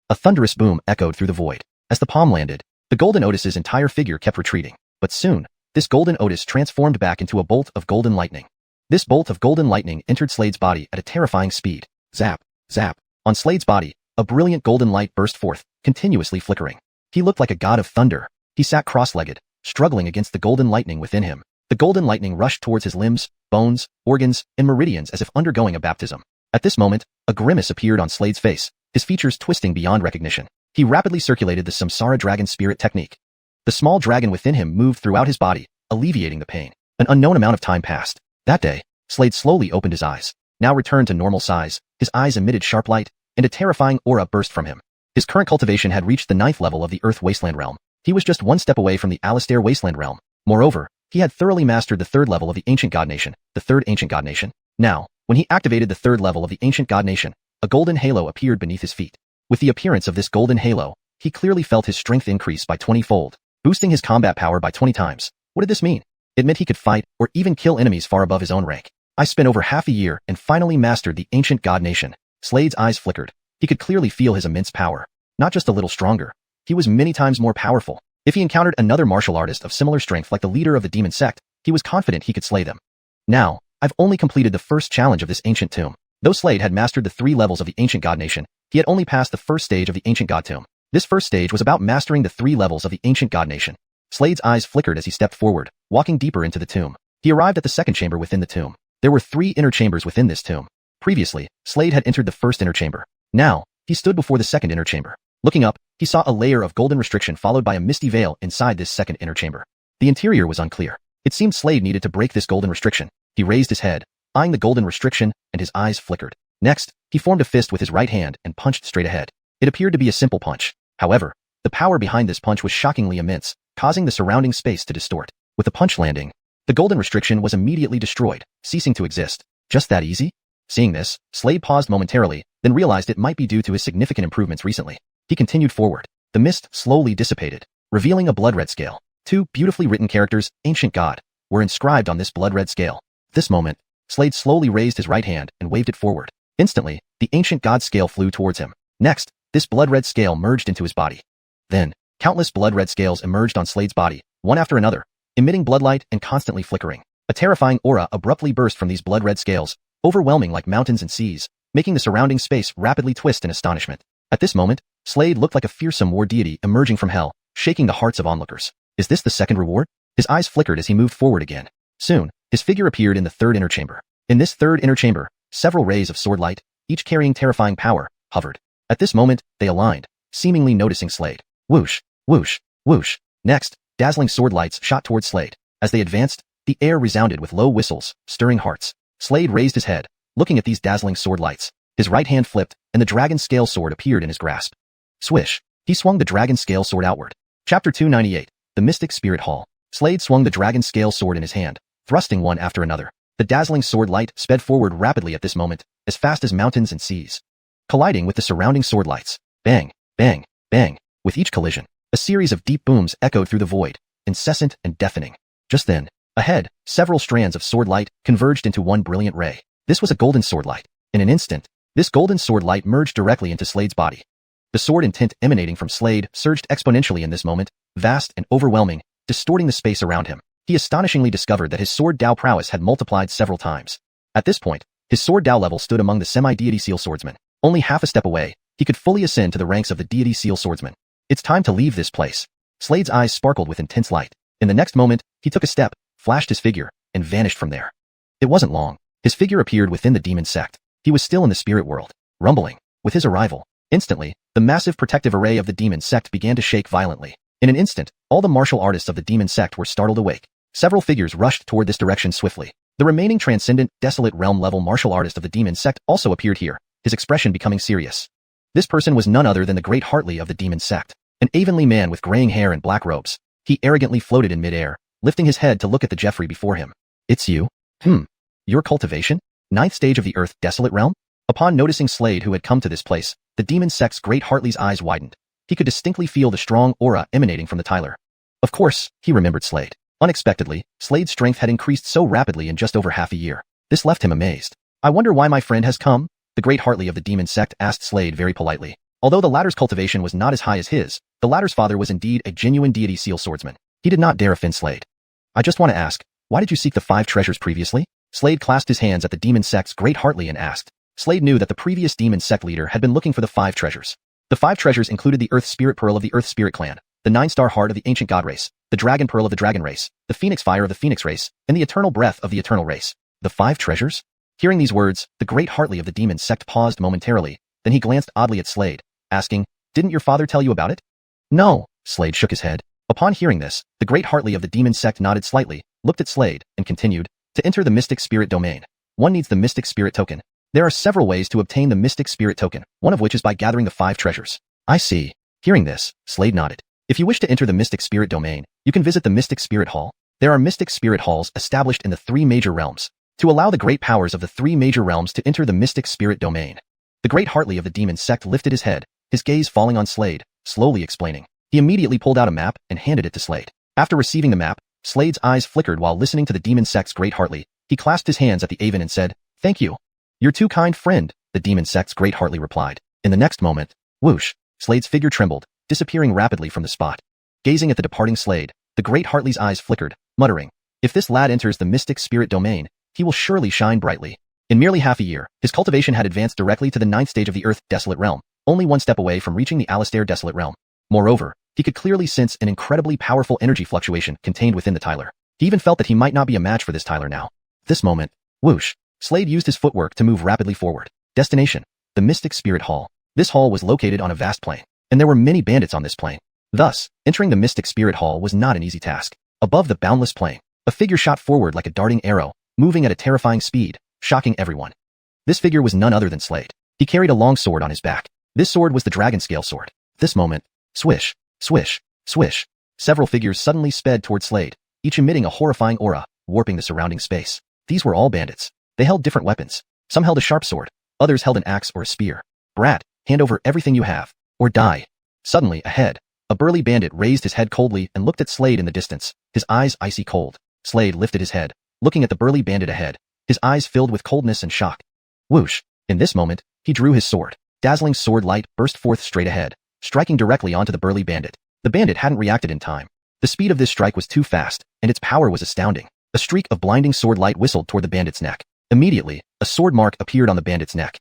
A thunderous boom echoed through the void. As the palm landed, the golden otis's entire figure kept retreating. But soon, this golden otis transformed back into a bolt of golden lightning. This bolt of golden lightning entered Slade's body at a terrifying speed. Zap, zap. On Slade's body, a brilliant golden light burst forth, continuously flickering. He looked like a god of thunder. He sat cross-legged, struggling against the golden lightning within him. The golden lightning rushed towards his limbs, bones, organs, and meridians as if undergoing a baptism. At this moment, a grimace appeared on Slade's face, his features twisting beyond recognition. He rapidly circulated the Samsara dragon spirit technique. The small dragon within him moved throughout his body, alleviating the pain. An unknown amount of time passed. That day, Slade slowly opened his eyes. Now returned to normal size, his eyes emitted sharp light, and a terrifying aura burst from him. His current cultivation had reached the 9th level of the Earth Wasteland realm. He was just one step away from the Alistair Wasteland realm. Moreover, he had thoroughly mastered the 3rd level of the Ancient God Nation, the 3rd Ancient God Nation. Now, when he activated the 3rd level of the Ancient God Nation, a golden halo appeared beneath his feet. With the appearance of this golden halo, he clearly felt his strength increase by 20-fold, boosting his combat power by 20 times. What did this mean? It meant he could fight or even kill enemies far above his own rank. I spent over half a year and finally mastered the Ancient God Nation. Slade's eyes flickered. He could clearly feel his immense power. Not just a little stronger. He was many times more powerful. If he encountered another martial artist of similar strength like the leader of the demon sect, he was confident he could slay them. Now, I've only completed the first challenge of this ancient tomb. Though Slade had mastered the 3 levels of the Ancient God Nation, he had only passed the first stage of the Ancient God Tomb. This first stage was about mastering the 3 levels of the Ancient God Nation. Slade's eyes flickered as he stepped forward, walking deeper into the tomb. He arrived at the second chamber within the tomb. There were 3 inner chambers within this tomb. Previously, Slade had entered the first inner chamber. Now, he stood before the second inner chamber. Looking up, he saw a layer of golden restriction followed by a misty veil inside this second inner chamber. The interior was unclear. It seemed Slade needed to break this golden restriction. He raised his head, eyeing the golden restriction, and his eyes flickered. Next, he formed a fist with his right hand and punched straight ahead. It appeared to be a simple punch. However, the power behind this punch was shockingly immense, causing the surrounding space to distort. With the punch landing, the golden restriction was immediately destroyed, ceasing to exist. Just that easy? Seeing this, Slade paused momentarily, then realized it might be due to his significant improvements recently. He continued forward. The mist slowly dissipated, revealing a blood-red scale. 2 beautifully written characters, Ancient God, were inscribed on this blood-red scale. At this moment, Slade slowly raised his right hand and waved it forward. Instantly, the Ancient God scale flew towards him. Next, this blood-red scale merged into his body. Then, countless blood-red scales emerged on Slade's body, one after another, emitting bloodlight and constantly flickering. A terrifying aura abruptly burst from these blood-red scales, overwhelming like mountains and seas, making the surrounding space rapidly twist in astonishment. At this moment, Slade looked like a fearsome war deity emerging from hell, shaking the hearts of onlookers. Is this the second reward? His eyes flickered as he moved forward again. Soon, his figure appeared in the 3rd inner chamber. In this 3rd inner chamber, several rays of sword light, each carrying terrifying power, hovered. At this moment, they aligned, seemingly noticing Slade. Whoosh, whoosh, whoosh. Next, dazzling sword lights shot towards Slade. As they advanced, the air resounded with low whistles, stirring hearts. Slade raised his head, looking at these dazzling sword lights. His right hand flipped, and the dragon scale sword appeared in his grasp. Swish. He swung the dragon scale sword outward. Chapter 298. The Mystic Spirit Hall. Slade swung the dragon scale sword in his hand, thrusting one after another. The dazzling sword light sped forward rapidly at this moment, as fast as mountains and seas, colliding with the surrounding sword lights. Bang, bang, bang. With each collision, a series of deep booms echoed through the void, incessant and deafening. Just then, ahead, several strands of sword light converged into one brilliant ray. This was a golden sword light. In an instant, this golden sword light merged directly into Slade's body. The sword intent emanating from Slade surged exponentially in this moment, vast and overwhelming, distorting the space around him. He astonishingly discovered that his sword Dao prowess had multiplied several times. At this point, his sword Dao level stood among the semi-deity seal swordsmen. Only half a step away, he could fully ascend to the ranks of the deity seal swordsman. It's time to leave this place. Slade's eyes sparkled with intense light. In the next moment, he took a step, flashed his figure, and vanished from there. It wasn't long. His figure appeared within the demon sect. He was still in the spirit world, rumbling. With his arrival, instantly, the massive protective array of the demon sect began to shake violently. In an instant, all the martial artists of the demon sect were startled awake. Several figures rushed toward this direction swiftly. The remaining transcendent, desolate realm level martial artist of the demon sect also appeared here, his expression becoming serious. This person was none other than the great Hartley of the demon sect, an Avonlea man with graying hair and black robes. He arrogantly floated in midair, lifting his head to look at the Jeffrey before him. It's you? Your cultivation? Ninth stage of the Earth Desolate Realm? Upon noticing Slade who had come to this place, the demon sect's great Hartley's eyes widened. He could distinctly feel the strong aura emanating from the Tyler. Of course, he remembered Slade. Unexpectedly, Slade's strength had increased so rapidly in just over half a year. This left him amazed. I wonder why my friend has come? The great Hartley of the demon sect asked Slade very politely. Although the latter's cultivation was not as high as his, the latter's father was indeed a genuine deity seal swordsman. He did not dare offend Slade. I just want to ask, why did you seek the 5 treasures previously? Slade clasped his hands at the demon sect's great Hartley and asked. Slade knew that the previous demon sect leader had been looking for the 5 treasures. The 5 treasures included the Earth Spirit Pearl of the Earth Spirit Clan, the 9-star Heart of the Ancient God Race, the Dragon Pearl of the Dragon Race, the Phoenix Fire of the Phoenix Race, and the Eternal Breath of the Eternal Race. The 5 treasures? Hearing these words, the great Hartley of the demon sect paused momentarily, then he glanced oddly at Slade, asking, Didn't your father tell you about it? No, Slade shook his head. Upon hearing this, the great Hartley of the demon sect nodded slightly, looked at Slade, and continued, To enter the Mystic Spirit domain, one needs the Mystic Spirit token. There are several ways to obtain the Mystic Spirit token, one of which is by gathering the 5 treasures. I see. Hearing this, Slade nodded. If you wish to enter the Mystic Spirit domain, you can visit the Mystic Spirit Hall. There are Mystic Spirit Halls established in the 3 major realms, to allow the great powers of the 3 major realms to enter the Mystic Spirit domain. The great Hartley of the demon sect lifted his head, his gaze falling on Slade, slowly explaining. He immediately pulled out a map and handed it to Slade. After receiving the map, Slade's eyes flickered while listening to the demon sect's great Hartley. He clasped his hands at the Avon and said, Thank you. You're too kind, friend, the demon sect's great Hartley replied. In the next moment, whoosh, Slade's figure trembled, disappearing rapidly from the spot. Gazing at the departing Slade, the great Hartley's eyes flickered, muttering, If this lad enters the Mystic Spirit domain, he will surely shine brightly. In merely half a year, his cultivation had advanced directly to the 9th stage of the Earth Desolate Realm, only one step away from reaching the Alistair Desolate Realm. Moreover, he could clearly sense an incredibly powerful energy fluctuation contained within the Tyler. He even felt that he might not be a match for this Tyler now. This moment, whoosh, Slade used his footwork to move rapidly forward. Destination, the Mystic Spirit Hall. This hall was located on a vast plain, and there were many bandits on this plain. Thus, entering the Mystic Spirit Hall was not an easy task. Above the boundless plain, a figure shot forward like a darting arrow, moving at a terrifying speed, shocking everyone. This figure was none other than Slade. He carried a long sword on his back. This sword was the dragon scale sword. This moment, swish, swish, swish, several figures suddenly sped toward Slade, each emitting a horrifying aura, warping the surrounding space. These were all bandits. They held different weapons. Some held a sharp sword, others held an axe or a spear. Brat, hand over everything you have, or die. Suddenly, ahead, a burly bandit raised his head coldly and looked at Slade in the distance, his eyes icy cold. Slade lifted his head, looking at the burly bandit ahead, his eyes filled with coldness and shock. Whoosh! In this moment, he drew his sword. Dazzling sword light burst forth straight ahead, striking directly onto the burly bandit. The bandit hadn't reacted in time. The speed of this strike was too fast, and its power was astounding. A streak of blinding sword light whistled toward the bandit's neck. Immediately, a sword mark appeared on the bandit's neck.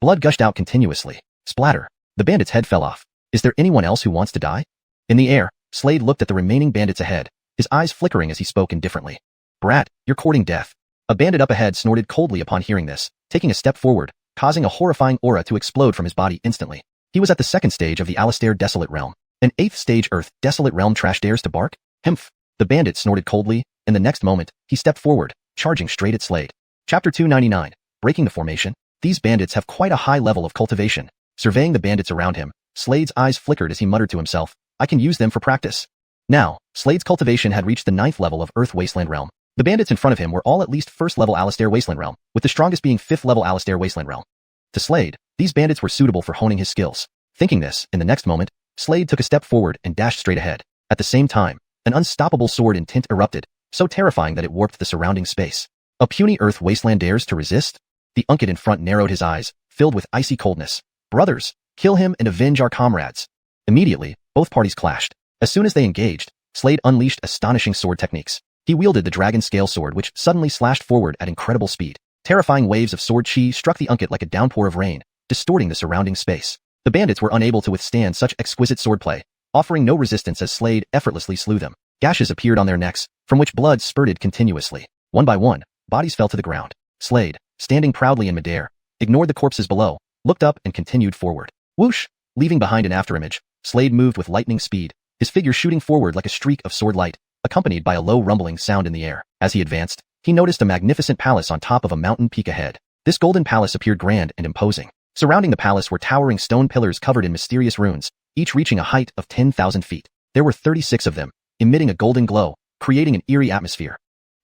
Blood gushed out continuously. Splatter. The bandit's head fell off. Is there anyone else who wants to die? In the air, Slade looked at the remaining bandits ahead, his eyes flickering as he spoke indifferently. Brat, you're courting death. A bandit up ahead snorted coldly upon hearing this, taking a step forward, causing a horrifying aura to explode from his body instantly. He was at the 2nd stage of the Alistair Desolate Realm. An 8th stage Earth Desolate Realm trash dares to bark? Himph. The bandit snorted coldly, and the next moment, he stepped forward, charging straight at Slade. Chapter 299. Breaking the formation. These bandits have quite a high level of cultivation. Surveying the bandits around him, Slade's eyes flickered as he muttered to himself, I can use them for practice. Now, Slade's cultivation had reached the 9th level of Earth Wasteland Realm. The bandits in front of him were all at least 1st level Alistair Wasteland Realm, with the strongest being 5th level Alistair Wasteland Realm. To Slade, these bandits were suitable for honing his skills. Thinking this, in the next moment, Slade took a step forward and dashed straight ahead. At the same time, an unstoppable sword intent erupted, so terrifying that it warped the surrounding space. A puny Earth Wasteland dares to resist? The Unkit in front narrowed his eyes, filled with icy coldness. Brothers, kill him and avenge our comrades. Immediately, both parties clashed. As soon as they engaged, Slade unleashed astonishing sword techniques. He wielded the dragon scale sword which suddenly slashed forward at incredible speed. Terrifying waves of sword chi struck the Unkit like a downpour of rain, distorting the surrounding space. The bandits were unable to withstand such exquisite swordplay, offering no resistance as Slade effortlessly slew them. Gashes appeared on their necks, from which blood spurted continuously. One by one, bodies fell to the ground. Slade, standing proudly in midair, ignored the corpses below, looked up and continued forward. Whoosh! Leaving behind an afterimage, Slade moved with lightning speed, his figure shooting forward like a streak of sword light, accompanied by a low rumbling sound in the air. As he advanced, he noticed a magnificent palace on top of a mountain peak ahead. This golden palace appeared grand and imposing. Surrounding the palace were towering stone pillars covered in mysterious runes, each reaching a height of 10,000 feet. There were 36 of them, emitting a golden glow, creating an eerie atmosphere.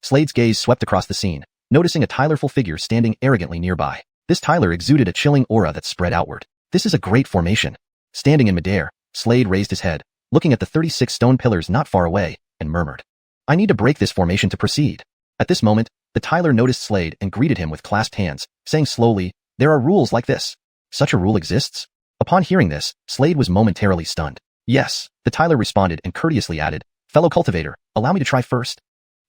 Slade's gaze swept across the scene, noticing a Tylerful figure standing arrogantly nearby. This Tyler exuded a chilling aura that spread outward. This is a great formation. Standing in midair, Slade raised his head, looking at the 36 stone pillars not far away, and murmured, "I need to break this formation to proceed." At this moment, the Tyler noticed Slade and greeted him with clasped hands, saying slowly, "There are rules like this." Such a rule exists? Upon hearing this, Slade was momentarily stunned. "Yes," the Tyler responded and courteously added, "Fellow cultivator, allow me to try first."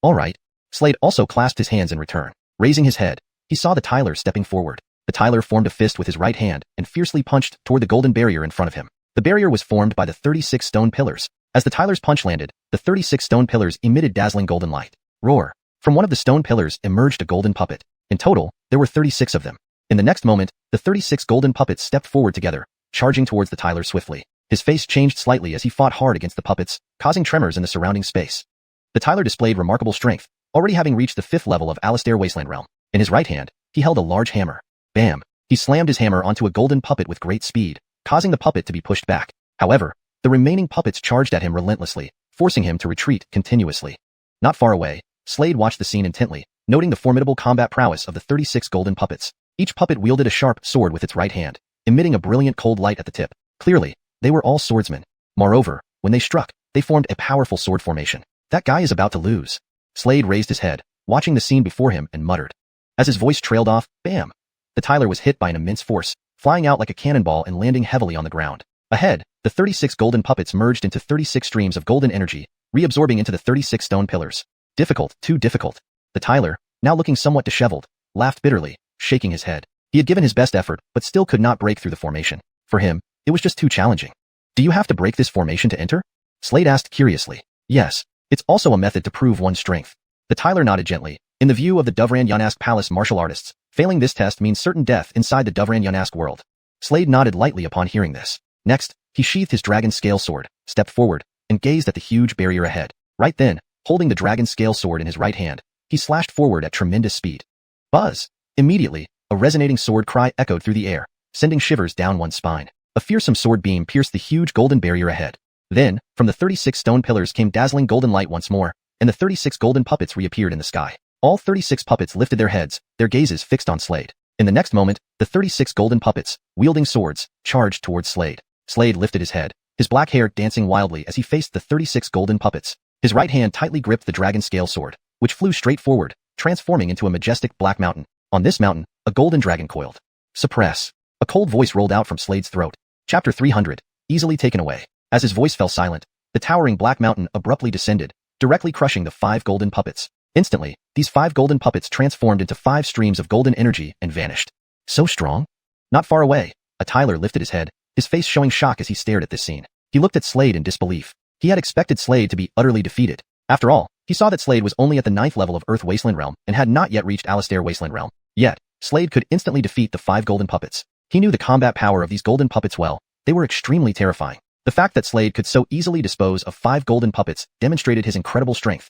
"All right." Slade also clasped his hands in return. Raising his head, he saw the Tyler stepping forward. The Tyler formed a fist with his right hand and fiercely punched toward the golden barrier in front of him. The barrier was formed by the 36 stone pillars. As the Tyler's punch landed, the 36 stone pillars emitted dazzling golden light. Roar! From one of the stone pillars emerged a golden puppet. In total, there were 36 of them. In the next moment, the 36 golden puppets stepped forward together, charging towards the Tyler swiftly. His face changed slightly as he fought hard against the puppets, causing tremors in the surrounding space. The Tyler displayed remarkable strength, already having reached the 5th level of Alistair Wasteland Realm. In his right hand, he held a large hammer. Bam! He slammed his hammer onto a golden puppet with great speed, causing the puppet to be pushed back. However, the remaining puppets charged at him relentlessly, forcing him to retreat continuously. Not far away, Slade watched the scene intently, noting the formidable combat prowess of the 36 golden puppets. Each puppet wielded a sharp sword with its right hand, emitting a brilliant cold light at the tip. Clearly, they were all swordsmen. Moreover, when they struck, they formed a powerful sword formation. That guy is about to lose. Slade raised his head, watching the scene before him, and muttered. As his voice trailed off, bam! The Tyler was hit by an immense force, flying out like a cannonball and landing heavily on the ground. Ahead, the 36 golden puppets merged into 36 streams of golden energy, reabsorbing into the 36 stone pillars. Difficult, too difficult. The Tyler, now looking somewhat disheveled, laughed bitterly, shaking his head. He had given his best effort, but still could not break through the formation. For him, it was just too challenging. "Do you have to break this formation to enter?" Slade asked curiously. "Yes. It's also a method to prove one's strength." The Tyler nodded gently. In the view of the Dovran Yanask Palace martial artists, failing this test means certain death inside the Dovran Yanask world. Slade nodded lightly upon hearing this. Next, he sheathed his dragon scale sword, stepped forward, and gazed at the huge barrier ahead. Right then, holding the dragon scale sword in his right hand, he slashed forward at tremendous speed. Buzz! Immediately, a resonating sword cry echoed through the air, sending shivers down one's spine. A fearsome sword beam pierced the huge golden barrier ahead. Then, from the 36 stone pillars came dazzling golden light once more, and the 36 golden puppets reappeared in the sky. All 36 puppets lifted their heads, their gazes fixed on Slade. In the next moment, the 36 golden puppets, wielding swords, charged towards Slade. Slade lifted his head, his black hair dancing wildly as he faced the 36 golden puppets. His right hand tightly gripped the dragon scale sword, which flew straight forward, transforming into a majestic black mountain. On this mountain, a golden dragon coiled. Suppress. A cold voice rolled out from Slade's throat. Chapter 300. Easily taken away. As his voice fell silent, the towering black mountain abruptly descended, directly crushing the 5 golden puppets. Instantly, these 5 golden puppets transformed into 5 streams of golden energy and vanished. So strong? Not far away, a Tyler lifted his head, his face showing shock as he stared at this scene. He looked at Slade in disbelief. He had expected Slade to be utterly defeated. After all, he saw that Slade was only at the 9th level of Earth Wasteland Realm and had not yet reached Alistair Wasteland Realm. Yet, Slade could instantly defeat the 5 golden puppets. He knew the combat power of these golden puppets well. They were extremely terrifying. The fact that Slade could so easily dispose of 5 golden puppets demonstrated his incredible strength.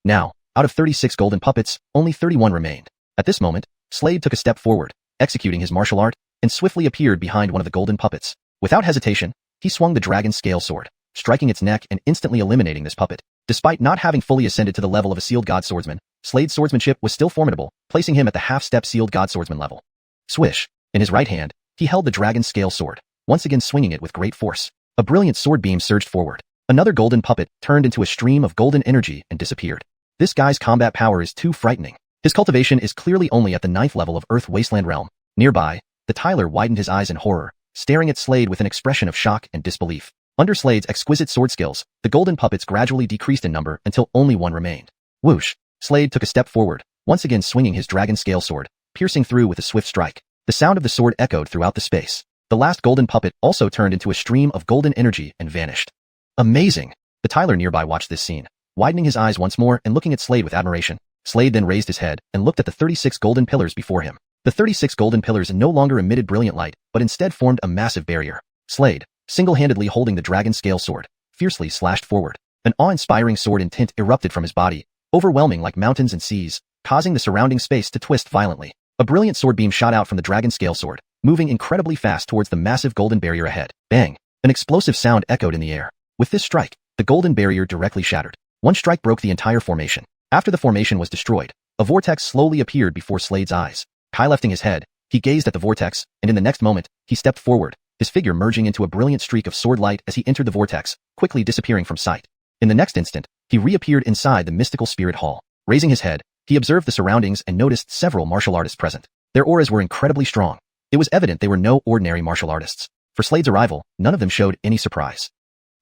Now, out of 36 golden puppets, only 31 remained. At this moment, Slade took a step forward, executing his martial art, and swiftly appeared behind one of the golden puppets. Without hesitation, he swung the dragon scale sword, striking its neck and instantly eliminating this puppet. Despite not having fully ascended to the level of a sealed god swordsman, Slade's swordsmanship was still formidable, placing him at the half-step sealed god swordsman level. Swish! In his right hand, he held the dragon scale sword, once again swinging it with great force. A brilliant sword beam surged forward. Another golden puppet turned into a stream of golden energy and disappeared. This guy's combat power is too frightening. His cultivation is clearly only at the 9th level of Earth Wasteland Realm. Nearby, the Tyler widened his eyes in horror, staring at Slade with an expression of shock and disbelief. Under Slade's exquisite sword skills, the golden puppets gradually decreased in number until only one remained. Whoosh! Slade took a step forward, once again swinging his dragon scale sword, piercing through with a swift strike. The sound of the sword echoed throughout the space. The last golden puppet also turned into a stream of golden energy and vanished. Amazing! The Tyler nearby watched this scene, widening his eyes once more and looking at Slade with admiration. Slade then raised his head and looked at the 36 golden pillars before him. The 36 golden pillars no longer emitted brilliant light, but instead formed a massive barrier. Slade, single-handedly holding the dragon scale sword, fiercely slashed forward. An awe-inspiring sword intent erupted from his body, overwhelming like mountains and seas, causing the surrounding space to twist violently. A brilliant sword beam shot out from the dragon scale sword, moving incredibly fast towards the massive golden barrier ahead. Bang! An explosive sound echoed in the air. With this strike, the golden barrier directly shattered. One strike broke the entire formation. After the formation was destroyed, a vortex slowly appeared before Slade's eyes. High lifting his head, he gazed at the vortex, and in the next moment, he stepped forward, his figure merging into a brilliant streak of sword light as he entered the vortex, quickly disappearing from sight. In the next instant, he reappeared inside the mystical spirit hall. Raising his head, he observed the surroundings and noticed several martial artists present. Their auras were incredibly strong. It was evident they were no ordinary martial artists. For Slade's arrival, none of them showed any surprise.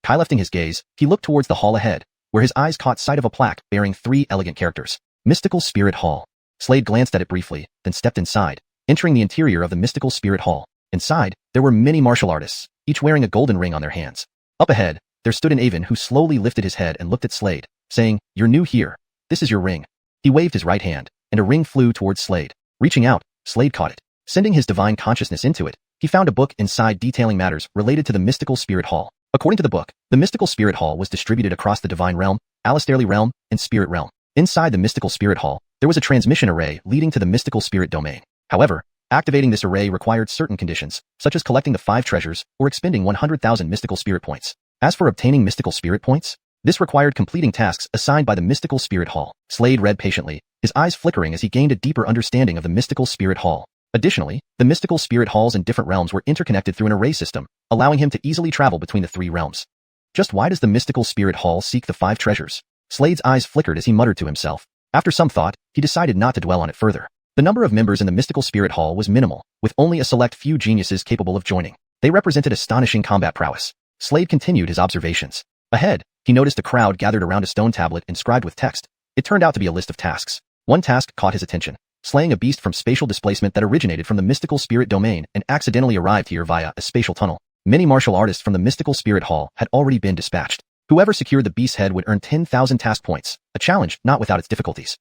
High lifting his gaze, he looked towards the hall ahead, where his eyes caught sight of a plaque bearing 3 elegant characters. Mystical Spirit Hall. Slade glanced at it briefly, then stepped inside, entering the interior of the Mystical Spirit Hall. Inside, there were many martial artists, each wearing a golden ring on their hands. Up ahead, there stood an Avon who slowly lifted his head and looked at Slade, saying, "You're new here. This is your ring." He waved his right hand, and a ring flew towards Slade. Reaching out, Slade caught it. Sending his divine consciousness into it, he found a book inside detailing matters related to the Mystical Spirit Hall. According to the book, the Mystical Spirit Hall was distributed across the Divine Realm, Alastairly Realm, and Spirit Realm. Inside the Mystical Spirit Hall, there was a transmission array leading to the Mystical Spirit Domain. However, activating this array required certain conditions, such as collecting the 5 treasures or expending 100,000 Mystical Spirit Points. As for obtaining Mystical Spirit Points, this required completing tasks assigned by the Mystical Spirit Hall. Slade read patiently, his eyes flickering as he gained a deeper understanding of the Mystical Spirit Hall. Additionally, the Mystical Spirit Halls in different realms were interconnected through an array system, allowing him to easily travel between the 3 realms. Just why does the Mystical Spirit Hall seek the 5 treasures? Slade's eyes flickered as he muttered to himself. After some thought, he decided not to dwell on it further. The number of members in the Mystical Spirit Hall was minimal, with only a select few geniuses capable of joining. They represented astonishing combat prowess. Slade continued his observations. Ahead, he noticed a crowd gathered around a stone tablet inscribed with text. It turned out to be a list of tasks. One task caught his attention: slaying a beast from spatial displacement that originated from the Mystical Spirit Domain and accidentally arrived here via a spatial tunnel. Many martial artists from the Mystical Spirit Hall had already been dispatched. Whoever secured the beast's head would earn 10,000 task points, a challenge not without its difficulties.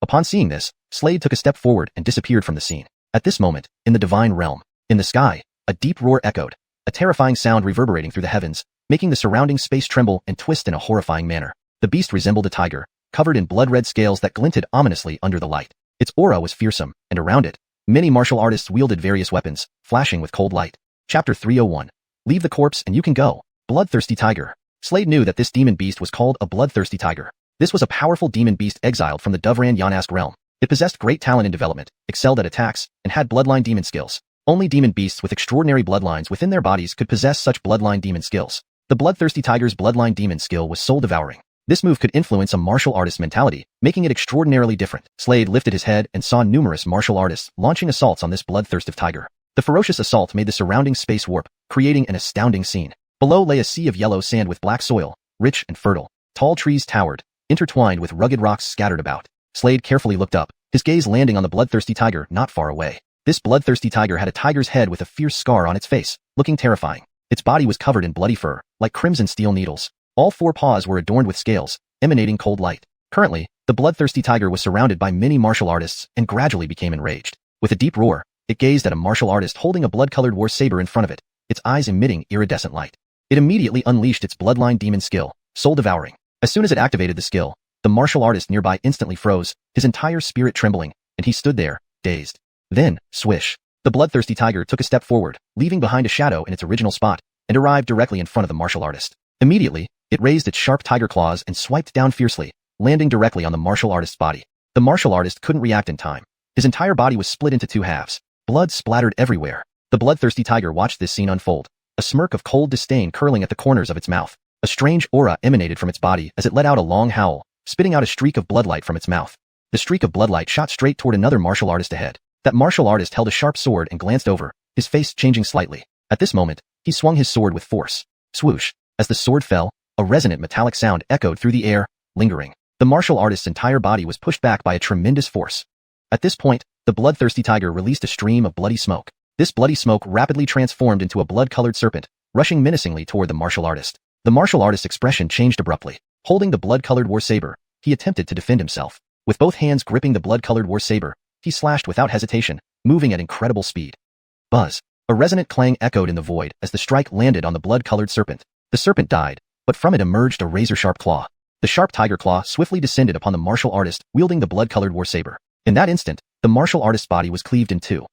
Upon seeing this, Slade took a step forward and disappeared from the scene. At this moment, in the Divine Realm, in the sky, a deep roar echoed, a terrifying sound reverberating through the heavens, making the surrounding space tremble and twist in a horrifying manner. The beast resembled a tiger, covered in blood-red scales that glinted ominously under the light. Its aura was fearsome, and around it, many martial artists wielded various weapons, flashing with cold light. Chapter 301. Leave the corpse and you can go. Bloodthirsty Tiger. Slade knew that this demon beast was called a bloodthirsty tiger. This was a powerful demon beast exiled from the Dovran Yanask realm. It possessed great talent in development, excelled at attacks, and had bloodline demon skills. Only demon beasts with extraordinary bloodlines within their bodies could possess such bloodline demon skills. The bloodthirsty tiger's bloodline demon skill was soul devouring. This move could influence a martial artist's mentality, making it extraordinarily different. Slade lifted his head and saw numerous martial artists launching assaults on this bloodthirsty tiger. The ferocious assault made the surrounding space warp, creating an astounding scene. Below lay a sea of yellow sand with black soil, rich and fertile. Tall trees towered, intertwined with rugged rocks scattered about. Slade carefully looked up, his gaze landing on the bloodthirsty tiger not far away. This bloodthirsty tiger had a tiger's head with a fierce scar on its face, looking terrifying. Its body was covered in bloody fur, like crimson steel needles. All 4 paws were adorned with scales, emanating cold light. Currently, the bloodthirsty tiger was surrounded by many martial artists and gradually became enraged. With a deep roar, it gazed at a martial artist holding a blood-colored war saber in front of it, its eyes emitting iridescent light. It immediately unleashed its bloodline demon skill, soul devouring. As soon as it activated the skill, the martial artist nearby instantly froze, his entire spirit trembling, and he stood there, dazed. Then, swish. The bloodthirsty tiger took a step forward, leaving behind a shadow in its original spot, and arrived directly in front of the martial artist. Immediately, it raised its sharp tiger claws and swiped down fiercely, landing directly on the martial artist's body. The martial artist couldn't react in time. His entire body was split into 2 halves. Blood splattered everywhere. The bloodthirsty tiger watched this scene unfold, a smirk of cold disdain curling at the corners of its mouth. A strange aura emanated from its body as it let out a long howl, spitting out a streak of bloodlight from its mouth. The streak of bloodlight shot straight toward another martial artist ahead. That martial artist held a sharp sword and glanced over, his face changing slightly. At this moment, he swung his sword with force. Swoosh. As the sword fell, a resonant metallic sound echoed through the air, lingering. The martial artist's entire body was pushed back by a tremendous force. At this point, the bloodthirsty tiger released a stream of bloody smoke. This bloody smoke rapidly transformed into a blood-colored serpent, rushing menacingly toward the martial artist. The martial artist's expression changed abruptly. Holding the blood-colored war saber, he attempted to defend himself. With both hands gripping the blood-colored war saber, he slashed without hesitation, moving at incredible speed. Buzz. A resonant clang echoed in the void as the strike landed on the blood-colored serpent. The serpent died, but from it emerged a razor-sharp claw. The sharp tiger claw swiftly descended upon the martial artist wielding the blood-colored war saber. In that instant, the martial artist's body was cleaved in 2.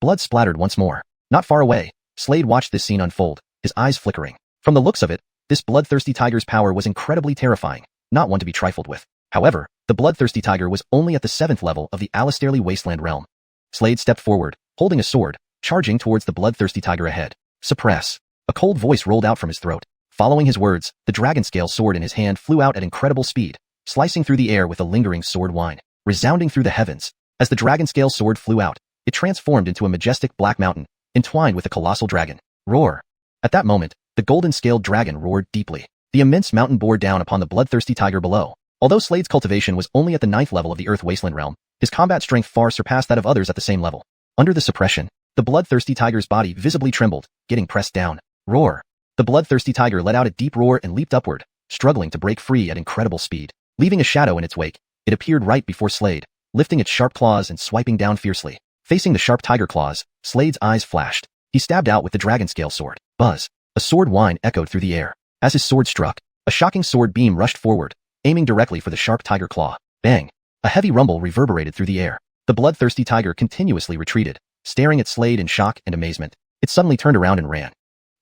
Blood splattered once more. Not far away, Slade watched this scene unfold, his eyes flickering. From the looks of it, this bloodthirsty tiger's power was incredibly terrifying, not one to be trifled with. However, the bloodthirsty tiger was only at the 7th level of the Alastairly Wasteland realm. Slade stepped forward, holding a sword, charging towards the bloodthirsty tiger ahead. Suppress. A cold voice rolled out from his throat. Following his words, the dragon scale sword in his hand flew out at incredible speed, slicing through the air with a lingering sword whine, resounding through the heavens. As the dragon scale sword flew out, it transformed into a majestic black mountain, entwined with a colossal dragon. Roar. At that moment, the golden-scaled dragon roared deeply. The immense mountain bore down upon the bloodthirsty tiger below. Although Slade's cultivation was only at the 9th level of the Earth Wasteland realm, his combat strength far surpassed that of others at the same level. Under the suppression, the bloodthirsty tiger's body visibly trembled, getting pressed down. Roar. The bloodthirsty tiger let out a deep roar and leaped upward, struggling to break free at incredible speed. Leaving a shadow in its wake, it appeared right before Slade, lifting its sharp claws and swiping down fiercely. Facing the sharp tiger claws, Slade's eyes flashed. He stabbed out with the dragon scale sword. Buzz. A sword whine echoed through the air. As his sword struck, a shocking sword beam rushed forward, aiming directly for the sharp tiger claw. Bang! A heavy rumble reverberated through the air. The bloodthirsty tiger continuously retreated, staring at Slade in shock and amazement. It suddenly turned around and ran.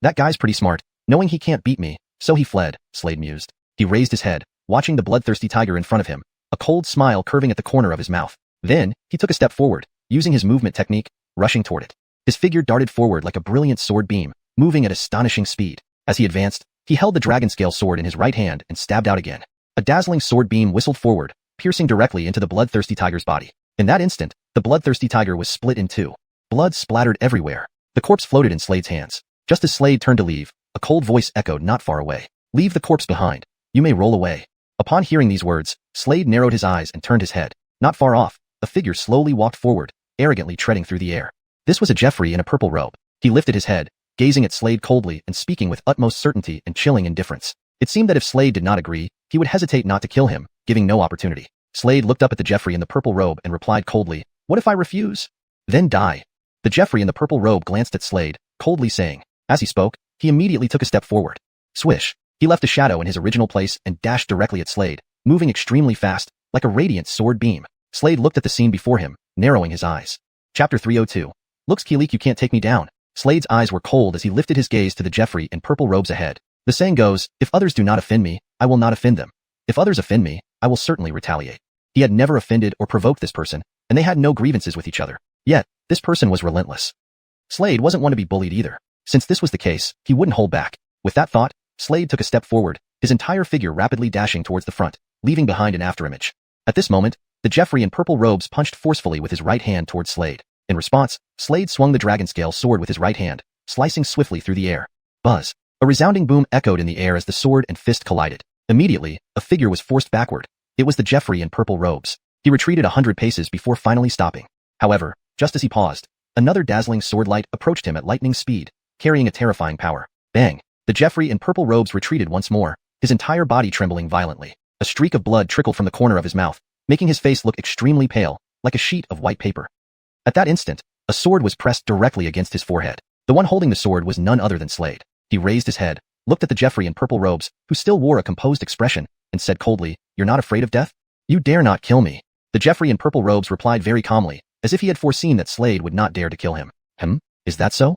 That guy's pretty smart, knowing he can't beat me, so he fled, Slade mused. He raised his head, watching the bloodthirsty tiger in front of him, a cold smile curving at the corner of his mouth. Then, he took a step forward, using his movement technique, rushing toward it. His figure darted forward like a brilliant sword beam, moving at astonishing speed. As he advanced, he held the dragon scale sword in his right hand and stabbed out again. A dazzling sword beam whistled forward, piercing directly into the bloodthirsty tiger's body. In that instant, the bloodthirsty tiger was split in two. Blood splattered everywhere. The corpse floated in Slade's hands. Just as Slade turned to leave, a cold voice echoed not far away. Leave the corpse behind. You may roll away. Upon hearing these words, Slade narrowed his eyes and turned his head. Not far off, a figure slowly walked forward, arrogantly treading through the air. This was a Jeffrey in a purple robe. He lifted his head, gazing at Slade coldly and speaking with utmost certainty and chilling indifference. It seemed that if Slade did not agree, he would hesitate not to kill him, giving no opportunity. Slade looked up at the Jeffrey in the purple robe and replied coldly, "What if I refuse?" "Then die." The Jeffrey in the purple robe glanced at Slade, coldly saying. As he spoke, he immediately took a step forward. Swish. He left a shadow in his original place and dashed directly at Slade, moving extremely fast, like a radiant sword beam. Slade looked at the scene before him, narrowing his eyes. Chapter 302. Looks like you can't take me down. Slade's eyes were cold as he lifted his gaze to the Jeffrey in purple robes ahead. The saying goes, if others do not offend me, I will not offend them. If others offend me, I will certainly retaliate. He had never offended or provoked this person, and they had no grievances with each other. Yet, this person was relentless. Slade wasn't one to be bullied either. Since this was the case, he wouldn't hold back. With that thought, Slade took a step forward, his entire figure rapidly dashing towards the front, leaving behind an afterimage. At this moment, the Jeffrey in purple robes punched forcefully with his right hand towards Slade. In response, Slade swung the dragon scale sword with his right hand, slicing swiftly through the air. Buzz. A resounding boom echoed in the air as the sword and fist collided. Immediately, a figure was forced backward. It was the Jeffrey in purple robes. He retreated 100 paces before finally stopping. However, just as he paused, another dazzling sword light approached him at lightning speed, carrying a terrifying power. Bang! The Jeffrey in purple robes retreated once more, his entire body trembling violently. A streak of blood trickled from the corner of his mouth, making his face look extremely pale, like a sheet of white paper. At that instant, a sword was pressed directly against his forehead. The one holding the sword was none other than Slade. He raised his head, looked at the Jeffrey in purple robes, who still wore a composed expression, and said coldly, "You're not afraid of death? You dare not kill me." The Jeffrey in purple robes replied very calmly, as if he had foreseen that Slade would not dare to kill him. Is that so?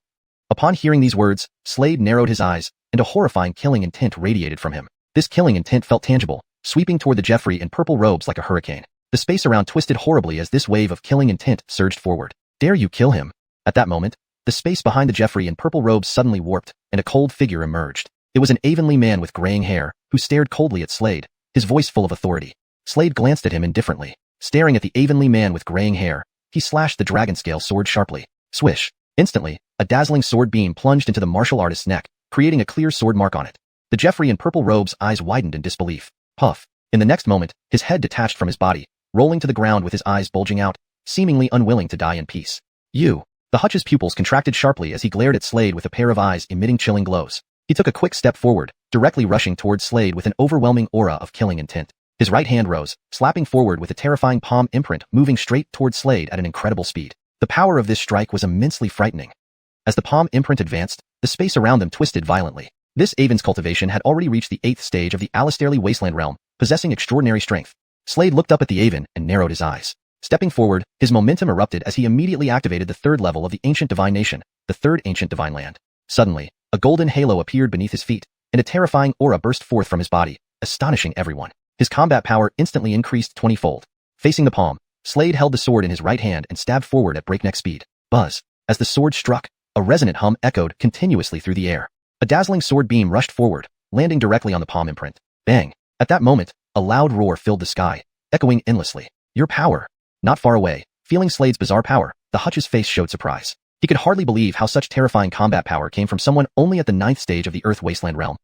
Upon hearing these words, Slade narrowed his eyes, and a horrifying killing intent radiated from him. This killing intent felt tangible, sweeping toward the Jeffrey in purple robes like a hurricane. The space around twisted horribly as this wave of killing intent surged forward. Dare you kill him? At that moment, the space behind the Jeffrey in purple robes suddenly warped, and a cold figure emerged. It was an Avonlea man with graying hair, who stared coldly at Slade, his voice full of authority. Slade glanced at him indifferently. Staring at the Avonlea man with graying hair, he slashed the dragon scale sword sharply. Swish. Instantly, a dazzling sword beam plunged into the martial artist's neck, creating a clear sword mark on it. The Jeffrey in purple robes' eyes widened in disbelief. Puff. In the next moment, his head detached from his body, rolling to the ground with his eyes bulging out, seemingly unwilling to die in peace. You. The Hutch's pupils contracted sharply as he glared at Slade with a pair of eyes emitting chilling glows. He took a quick step forward, directly rushing towards Slade with an overwhelming aura of killing intent. His right hand rose, slapping forward with a terrifying palm imprint, moving straight towards Slade at an incredible speed. The power of this strike was immensely frightening. As the palm imprint advanced, the space around them twisted violently. This Avon's cultivation had already reached the 8th stage of the Alastairly Wasteland realm, possessing extraordinary strength. Slade looked up at the Avon and narrowed his eyes. Stepping forward, his momentum erupted as he immediately activated the third level of the ancient divine nation, the third ancient divine land. Suddenly, a golden halo appeared beneath his feet, and a terrifying aura burst forth from his body, astonishing everyone. His combat power instantly increased 20-fold. Facing the palm, Slade held the sword in his right hand and stabbed forward at breakneck speed. Buzz. As the sword struck, a resonant hum echoed continuously through the air. A dazzling sword beam rushed forward, landing directly on the palm imprint. Bang! At that moment, a loud roar filled the sky, echoing endlessly. Your power. Not far away, feeling Slade's bizarre power, the Hutch's face showed surprise. He could hardly believe how such terrifying combat power came from someone only at the 9th stage of the Earth Wasteland realm.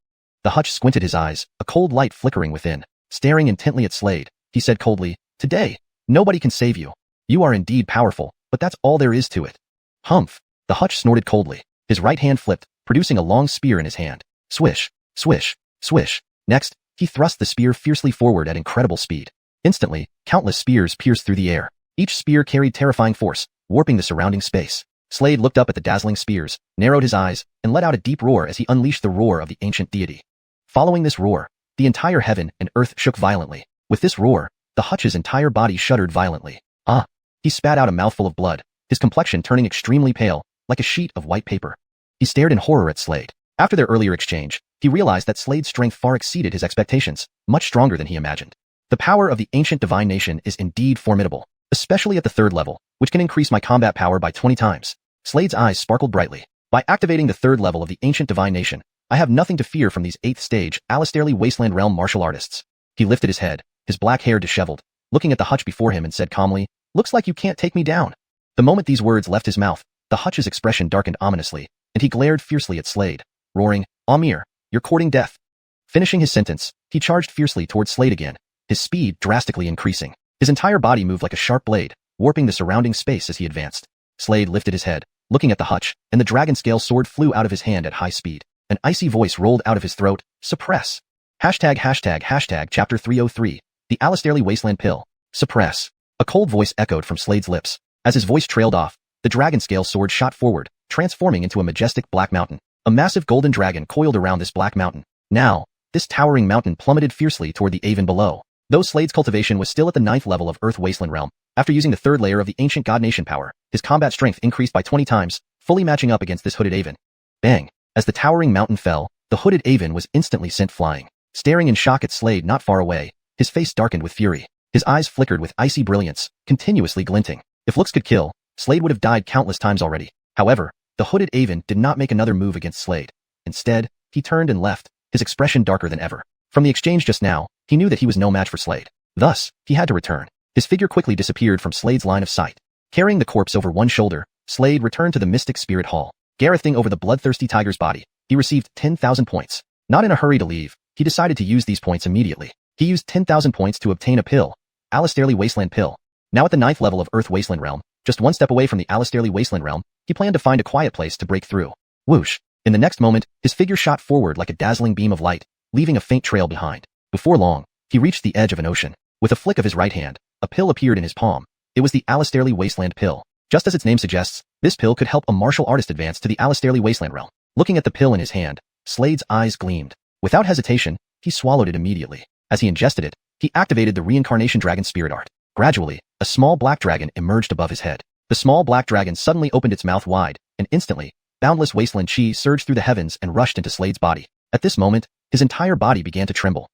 The Hutch squinted his eyes, a cold light flickering within. Staring intently at Slade, he said coldly, "Today, nobody can save you. You are indeed powerful, but that's all there is to it." Humph! The Hutch snorted coldly. His right hand flipped, producing a long spear in his hand. Swish, swish, swish. Next, he thrust the spear fiercely forward at incredible speed. Instantly, countless spears pierced through the air. Each spear carried terrifying force, warping the surrounding space. Slade looked up at the dazzling spears, narrowed his eyes, and let out a deep roar as he unleashed the roar of the ancient deity. Following this roar, the entire heaven and earth shook violently. With this roar, the Hutch's entire body shuddered violently. Ah! He spat out a mouthful of blood, his complexion turning extremely pale, like a sheet of white paper. He stared in horror at Slade. After their earlier exchange, he realized that Slade's strength far exceeded his expectations, much stronger than he imagined. The power of the ancient divine nation is indeed formidable, especially at the third level, which can increase my combat power by 20 times. Slade's eyes sparkled brightly. By activating the third level of the ancient divine nation, I have nothing to fear from these 8th stage, Alastairly Wasteland realm martial artists. He lifted his head, his black hair disheveled, looking at the Hutch before him and said calmly, "Looks like you can't take me down." The moment these words left his mouth, the Hutch's expression darkened ominously, and he glared fiercely at Slade, roaring, "Amir, you're courting death." Finishing his sentence, he charged fiercely towards Slade again, his speed drastically increasing. His entire body moved like a sharp blade, warping the surrounding space as he advanced. Slade lifted his head, looking at the Hutch, and the dragon scale sword flew out of his hand at high speed. An icy voice rolled out of his throat, "Suppress." ####Chapter 303, the Alastairly Wasteland Pill. Suppress. A cold voice echoed from Slade's lips. As his voice trailed off, the dragon scale sword shot forward, transforming into a majestic black mountain. A massive golden dragon coiled around this black mountain. Now, this towering mountain plummeted fiercely toward the Avon below. Though Slade's cultivation was still at the 9th level of Earth Wasteland realm, after using the third layer of the ancient god nation power, his combat strength increased by 20 times, fully matching up against this hooded Avon. Bang! As the towering mountain fell, the hooded Avon was instantly sent flying. Staring in shock at Slade not far away, his face darkened with fury. His eyes flickered with icy brilliance, continuously glinting. If looks could kill, Slade would have died countless times already. However, the hooded Avon did not make another move against Slade. Instead, he turned and left, his expression darker than ever. From the exchange just now, he knew that he was no match for Slade. Thus, he had to return. His figure quickly disappeared from Slade's line of sight. Carrying the corpse over one shoulder, Slade returned to the Mystic Spirit Hall. Garrothing over the bloodthirsty tiger's body, he received 10,000 points. Not in a hurry to leave, he decided to use these points immediately. He used 10,000 points to obtain a pill, Alastairly Wasteland Pill. Now at the 9th level of Earth Wasteland Realm, just one step away from the Alastairly Wasteland Realm, he planned to find a quiet place to break through. Whoosh! In the next moment, his figure shot forward like a dazzling beam of light, leaving a faint trail behind. Before long, he reached the edge of an ocean. With a flick of his right hand, a pill appeared in his palm. It was the Alastairly Wasteland Pill. Just as its name suggests, this pill could help a martial artist advance to the Alastairly Wasteland Realm. Looking at the pill in his hand, Slade's eyes gleamed. Without hesitation, he swallowed it immediately. As he ingested it, he activated the reincarnation dragon spirit art. Gradually, a small black dragon emerged above his head. The small black dragon suddenly opened its mouth wide, and instantly, boundless wasteland chi surged through the heavens and rushed into Slade's body. At this moment, his entire body began to tremble.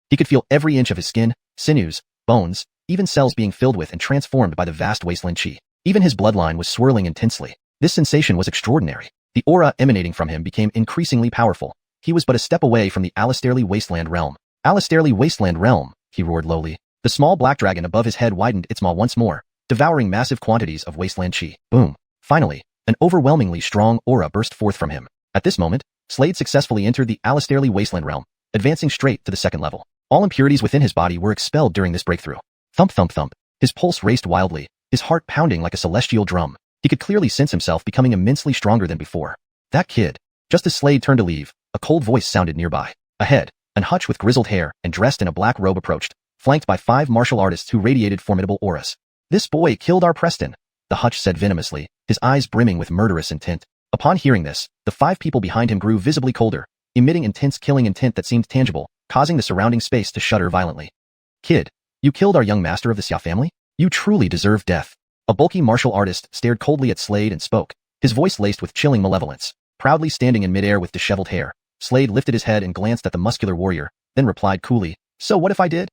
He could feel every inch of his skin, sinews, bones, even cells being filled with and transformed by the vast wasteland chi. Even his bloodline was swirling intensely. This sensation was extraordinary. The aura emanating from him became increasingly powerful. He was but a step away from the Alastairly Wasteland Realm. Alastairly Wasteland Realm, he roared lowly. The small black dragon above his head widened its maw once more, devouring massive quantities of wasteland chi. Boom. Finally, an overwhelmingly strong aura burst forth from him. At this moment, Slade successfully entered the Alastairly Wasteland Realm, advancing straight to the 2nd level. All impurities within his body were expelled during this breakthrough. Thump thump thump. His pulse raced wildly, his heart pounding like a celestial drum. He could clearly sense himself becoming immensely stronger than before. That kid. Just as Slade turned to leave, a cold voice sounded nearby. Ahead, an Hutch with grizzled hair and dressed in a black robe approached, flanked by 5 martial artists who radiated formidable auras. "This boy killed our Preston," the Hutch said venomously, his eyes brimming with murderous intent. Upon hearing this, the 5 people behind him grew visibly colder, emitting intense killing intent that seemed tangible, causing the surrounding space to shudder violently. "Kid, you killed our young master of the Xia family? You truly deserve death. A bulky martial artist stared coldly at Slade and spoke, his voice laced with chilling malevolence. Proudly standing in midair with disheveled hair, Slade lifted his head and glanced at the muscular warrior, then replied coolly, "So what if I did?"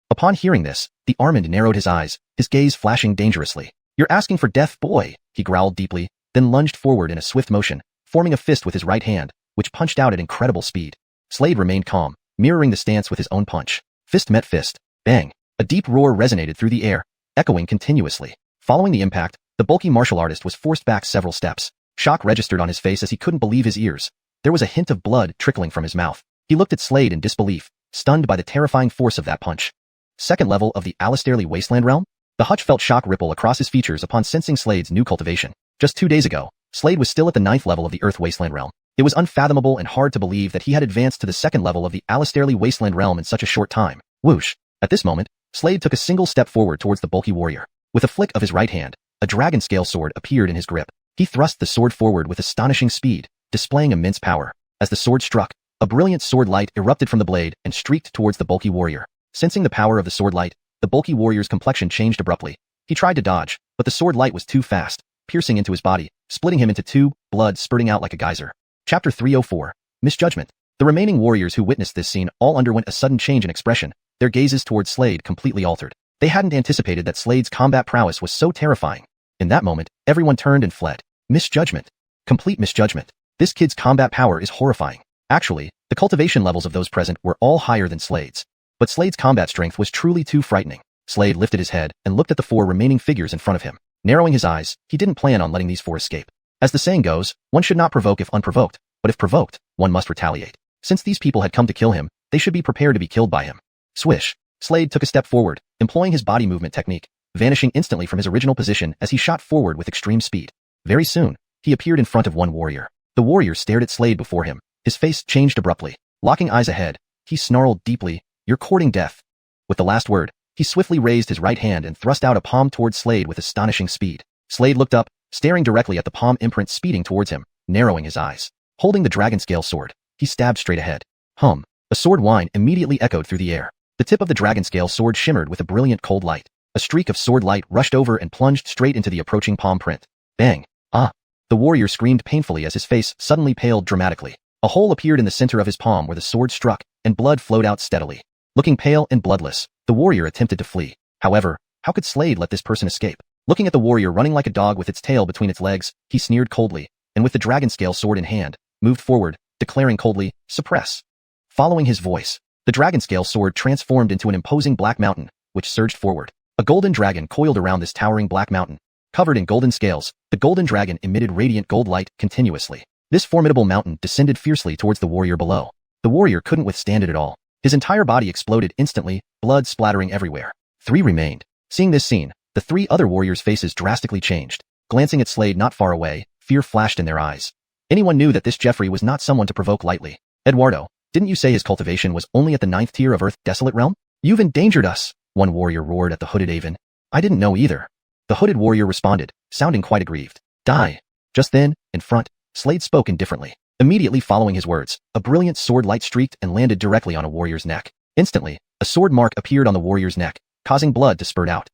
Upon hearing this, the Armand narrowed his eyes, his gaze flashing dangerously. "You're asking for death, boy," he growled deeply, then lunged forward in a swift motion, forming a fist with his right hand, which punched out at incredible speed. Slade remained calm, mirroring the stance with his own punch. Fist met fist. Bang! A deep roar resonated through the air, echoing continuously. Following the impact, the bulky martial artist was forced back several steps. Shock registered on his face as he couldn't believe his ears. There was a hint of blood trickling from his mouth. He looked at Slade in disbelief, stunned by the terrifying force of that punch. Second level of the Alastairly Wasteland realm? The Hutch felt shock ripple across his features upon sensing Slade's new cultivation. Just 2 days ago, Slade was still at the 9th level of the Earth Wasteland realm. It was unfathomable and hard to believe that he had advanced to the 2nd level of the Alastairly Wasteland realm in such a short time. Whoosh! At this moment, Slade took a single step forward towards the bulky warrior. With a flick of his right hand, a dragon scale sword appeared in his grip. He thrust the sword forward with astonishing speed, displaying immense power. As the sword struck, a brilliant sword light erupted from the blade and streaked towards the bulky warrior. Sensing the power of the sword light, the bulky warrior's complexion changed abruptly. He tried to dodge, but the sword light was too fast, piercing into his body, splitting him into two, blood spurting out like a geyser. Chapter 304. Misjudgment. The remaining warriors who witnessed this scene all underwent a sudden change in expression, their gazes towards Slade completely altered. They hadn't anticipated that Slade's combat prowess was so terrifying. In that moment, everyone turned and fled. Misjudgment. Complete misjudgment. This kid's combat power is horrifying. Actually, the cultivation levels of those present were all higher than Slade's. But Slade's combat strength was truly too frightening. Slade lifted his head and looked at the 4 remaining figures in front of him. Narrowing his eyes, he didn't plan on letting these 4 escape. As the saying goes, one should not provoke if unprovoked, but if provoked, one must retaliate. Since these people had come to kill him, they should be prepared to be killed by him. Swish! Slade took a step forward, employing his body movement technique, vanishing instantly from his original position as he shot forward with extreme speed. Very soon, he appeared in front of one warrior. The warrior stared at Slade before him. His face changed abruptly. Locking eyes ahead, he snarled deeply, "You're courting death." With the last word, he swiftly raised his right hand and thrust out a palm towards Slade with astonishing speed. Slade looked up, staring directly at the palm imprint speeding towards him, narrowing his eyes. Holding the dragon scale sword, he stabbed straight ahead. Hum! A sword whine immediately echoed through the air. The tip of the dragon scale sword shimmered with a brilliant cold light. A streak of sword light rushed over and plunged straight into the approaching palm print. Bang! Ah! The warrior screamed painfully as his face suddenly paled dramatically. A hole appeared in the center of his palm where the sword struck, and blood flowed out steadily. Looking pale and bloodless, the warrior attempted to flee. However, how could Slade let this person escape? Looking at the warrior running like a dog with its tail between its legs, he sneered coldly, and with the dragon scale sword in hand, moved forward, declaring coldly, "Suppress." Following his voice, the dragon scale sword transformed into an imposing black mountain, which surged forward. A golden dragon coiled around this towering black mountain. Covered in golden scales, the golden dragon emitted radiant gold light continuously. This formidable mountain descended fiercely towards the warrior below. The warrior couldn't withstand it at all. His entire body exploded instantly, blood splattering everywhere. 3 remained. Seeing this scene, the 3 other warriors' faces drastically changed. Glancing at Slade not far away, fear flashed in their eyes. Anyone knew that this Jeffrey was not someone to provoke lightly. "Eduardo, didn't you say his cultivation was only at the 9th tier of Earth Desolate Realm? You've endangered us," one warrior roared at the hooded Avon. "I didn't know either." The hooded warrior responded, sounding quite aggrieved. "Die." Just then, in front, Slade spoke indifferently. Immediately following his words, a brilliant sword light streaked and landed directly on a warrior's neck. Instantly, a sword mark appeared on the warrior's neck, causing blood to spurt out.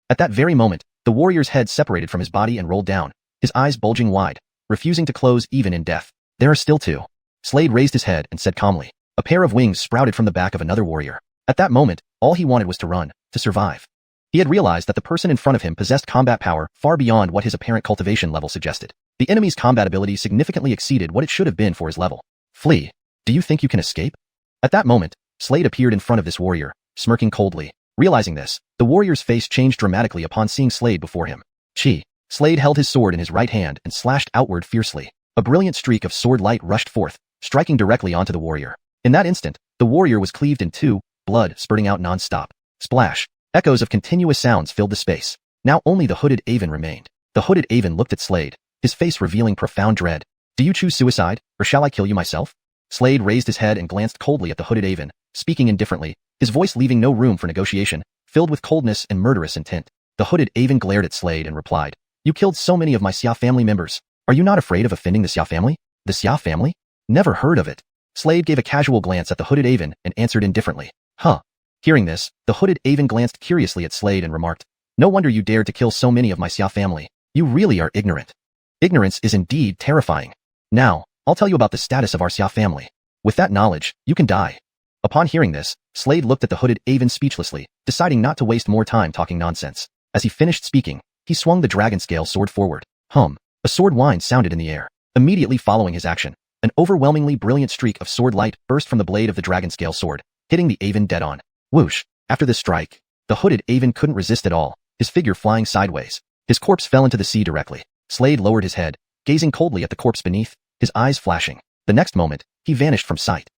At that very moment, the warrior's head separated from his body and rolled down, his eyes bulging wide, refusing to close even in death. "There are still 2. Slade raised his head and said calmly. A pair of wings sprouted from the back of another warrior. At that moment, all he wanted was to run, to survive. He had realized that the person in front of him possessed combat power far beyond what his apparent cultivation level suggested. The enemy's combat ability significantly exceeded what it should have been for his level. "Flee. Do you think you can escape?" At that moment, Slade appeared in front of this warrior, smirking coldly. Realizing this, the warrior's face changed dramatically upon seeing Slade before him. Chi. Slade held his sword in his right hand and slashed outward fiercely. A brilliant streak of sword light rushed forth, striking directly onto the warrior. In that instant, the warrior was cleaved in 2, blood spurting out non-stop. Splash. Echoes of continuous sounds filled the space. Now only the hooded Avon remained. The hooded Avon looked at Slade, his face revealing profound dread. "Do you choose suicide, or shall I kill you myself?" Slade raised his head and glanced coldly at the hooded Avon, speaking indifferently, his voice leaving no room for negotiation, filled with coldness and murderous intent. The hooded Avon glared at Slade and replied, "You killed so many of my Xia family members. Are you not afraid of offending the Xia family?" "The Xia family? Never heard of it." Slade gave a casual glance at the hooded Avon and answered indifferently, "Huh." Hearing this, the hooded Avon glanced curiously at Slade and remarked, No wonder you dared to kill so many of my Xia family. You really are ignorant. Ignorance is indeed terrifying. Now, I'll tell you about the status of our Xia family. With that knowledge, you can die. Upon hearing this, Slade looked at the hooded Avon speechlessly, deciding not to waste more time talking nonsense. As he finished speaking, he swung the dragon scale sword forward. A sword whine sounded in the air. Immediately following his action, an overwhelmingly brilliant streak of sword light burst from the blade of the dragon scale sword, hitting the Avon dead on. Whoosh! After this strike, the hooded Avon couldn't resist at all, his figure flying sideways. His corpse fell into the sea directly. Slade lowered his head, gazing coldly at the corpse beneath, his eyes flashing. The next moment, he vanished from sight.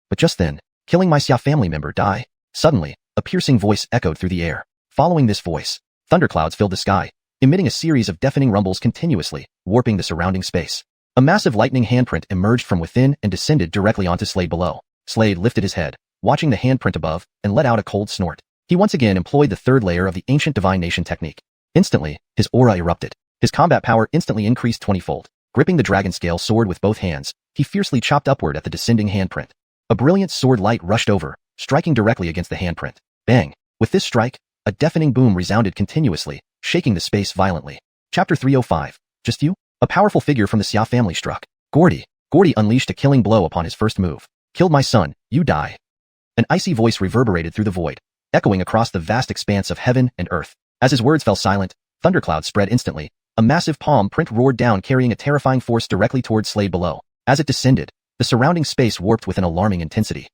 But just then, killing my Xia family member die. Suddenly, a piercing voice echoed through the air. Following this voice, thunderclouds filled the sky, emitting a series of deafening rumbles continuously, warping the surrounding space. A massive lightning handprint emerged from within and descended directly onto Slade below. Slade lifted his head, watching the handprint above, and let out a cold snort. He once again employed the third layer of the ancient divination technique. Instantly, his aura erupted. His combat power instantly increased 20-fold. Gripping the dragon scale sword with both hands, he fiercely chopped upward at the descending handprint. A brilliant sword light rushed over, striking directly against the handprint. Bang! With this strike, a deafening boom resounded continuously, shaking the space violently. Chapter 305. Just you? A powerful figure from the Xia family struck. Gordy unleashed a killing blow upon his first move. Killed my son, you die. An icy voice reverberated through the void, echoing across the vast expanse of heaven and earth. As his words fell silent, thunderclouds spread instantly. A massive palm print roared down, carrying a terrifying force directly towards Slade below. As it descended, the surrounding space warped with an alarming intensity.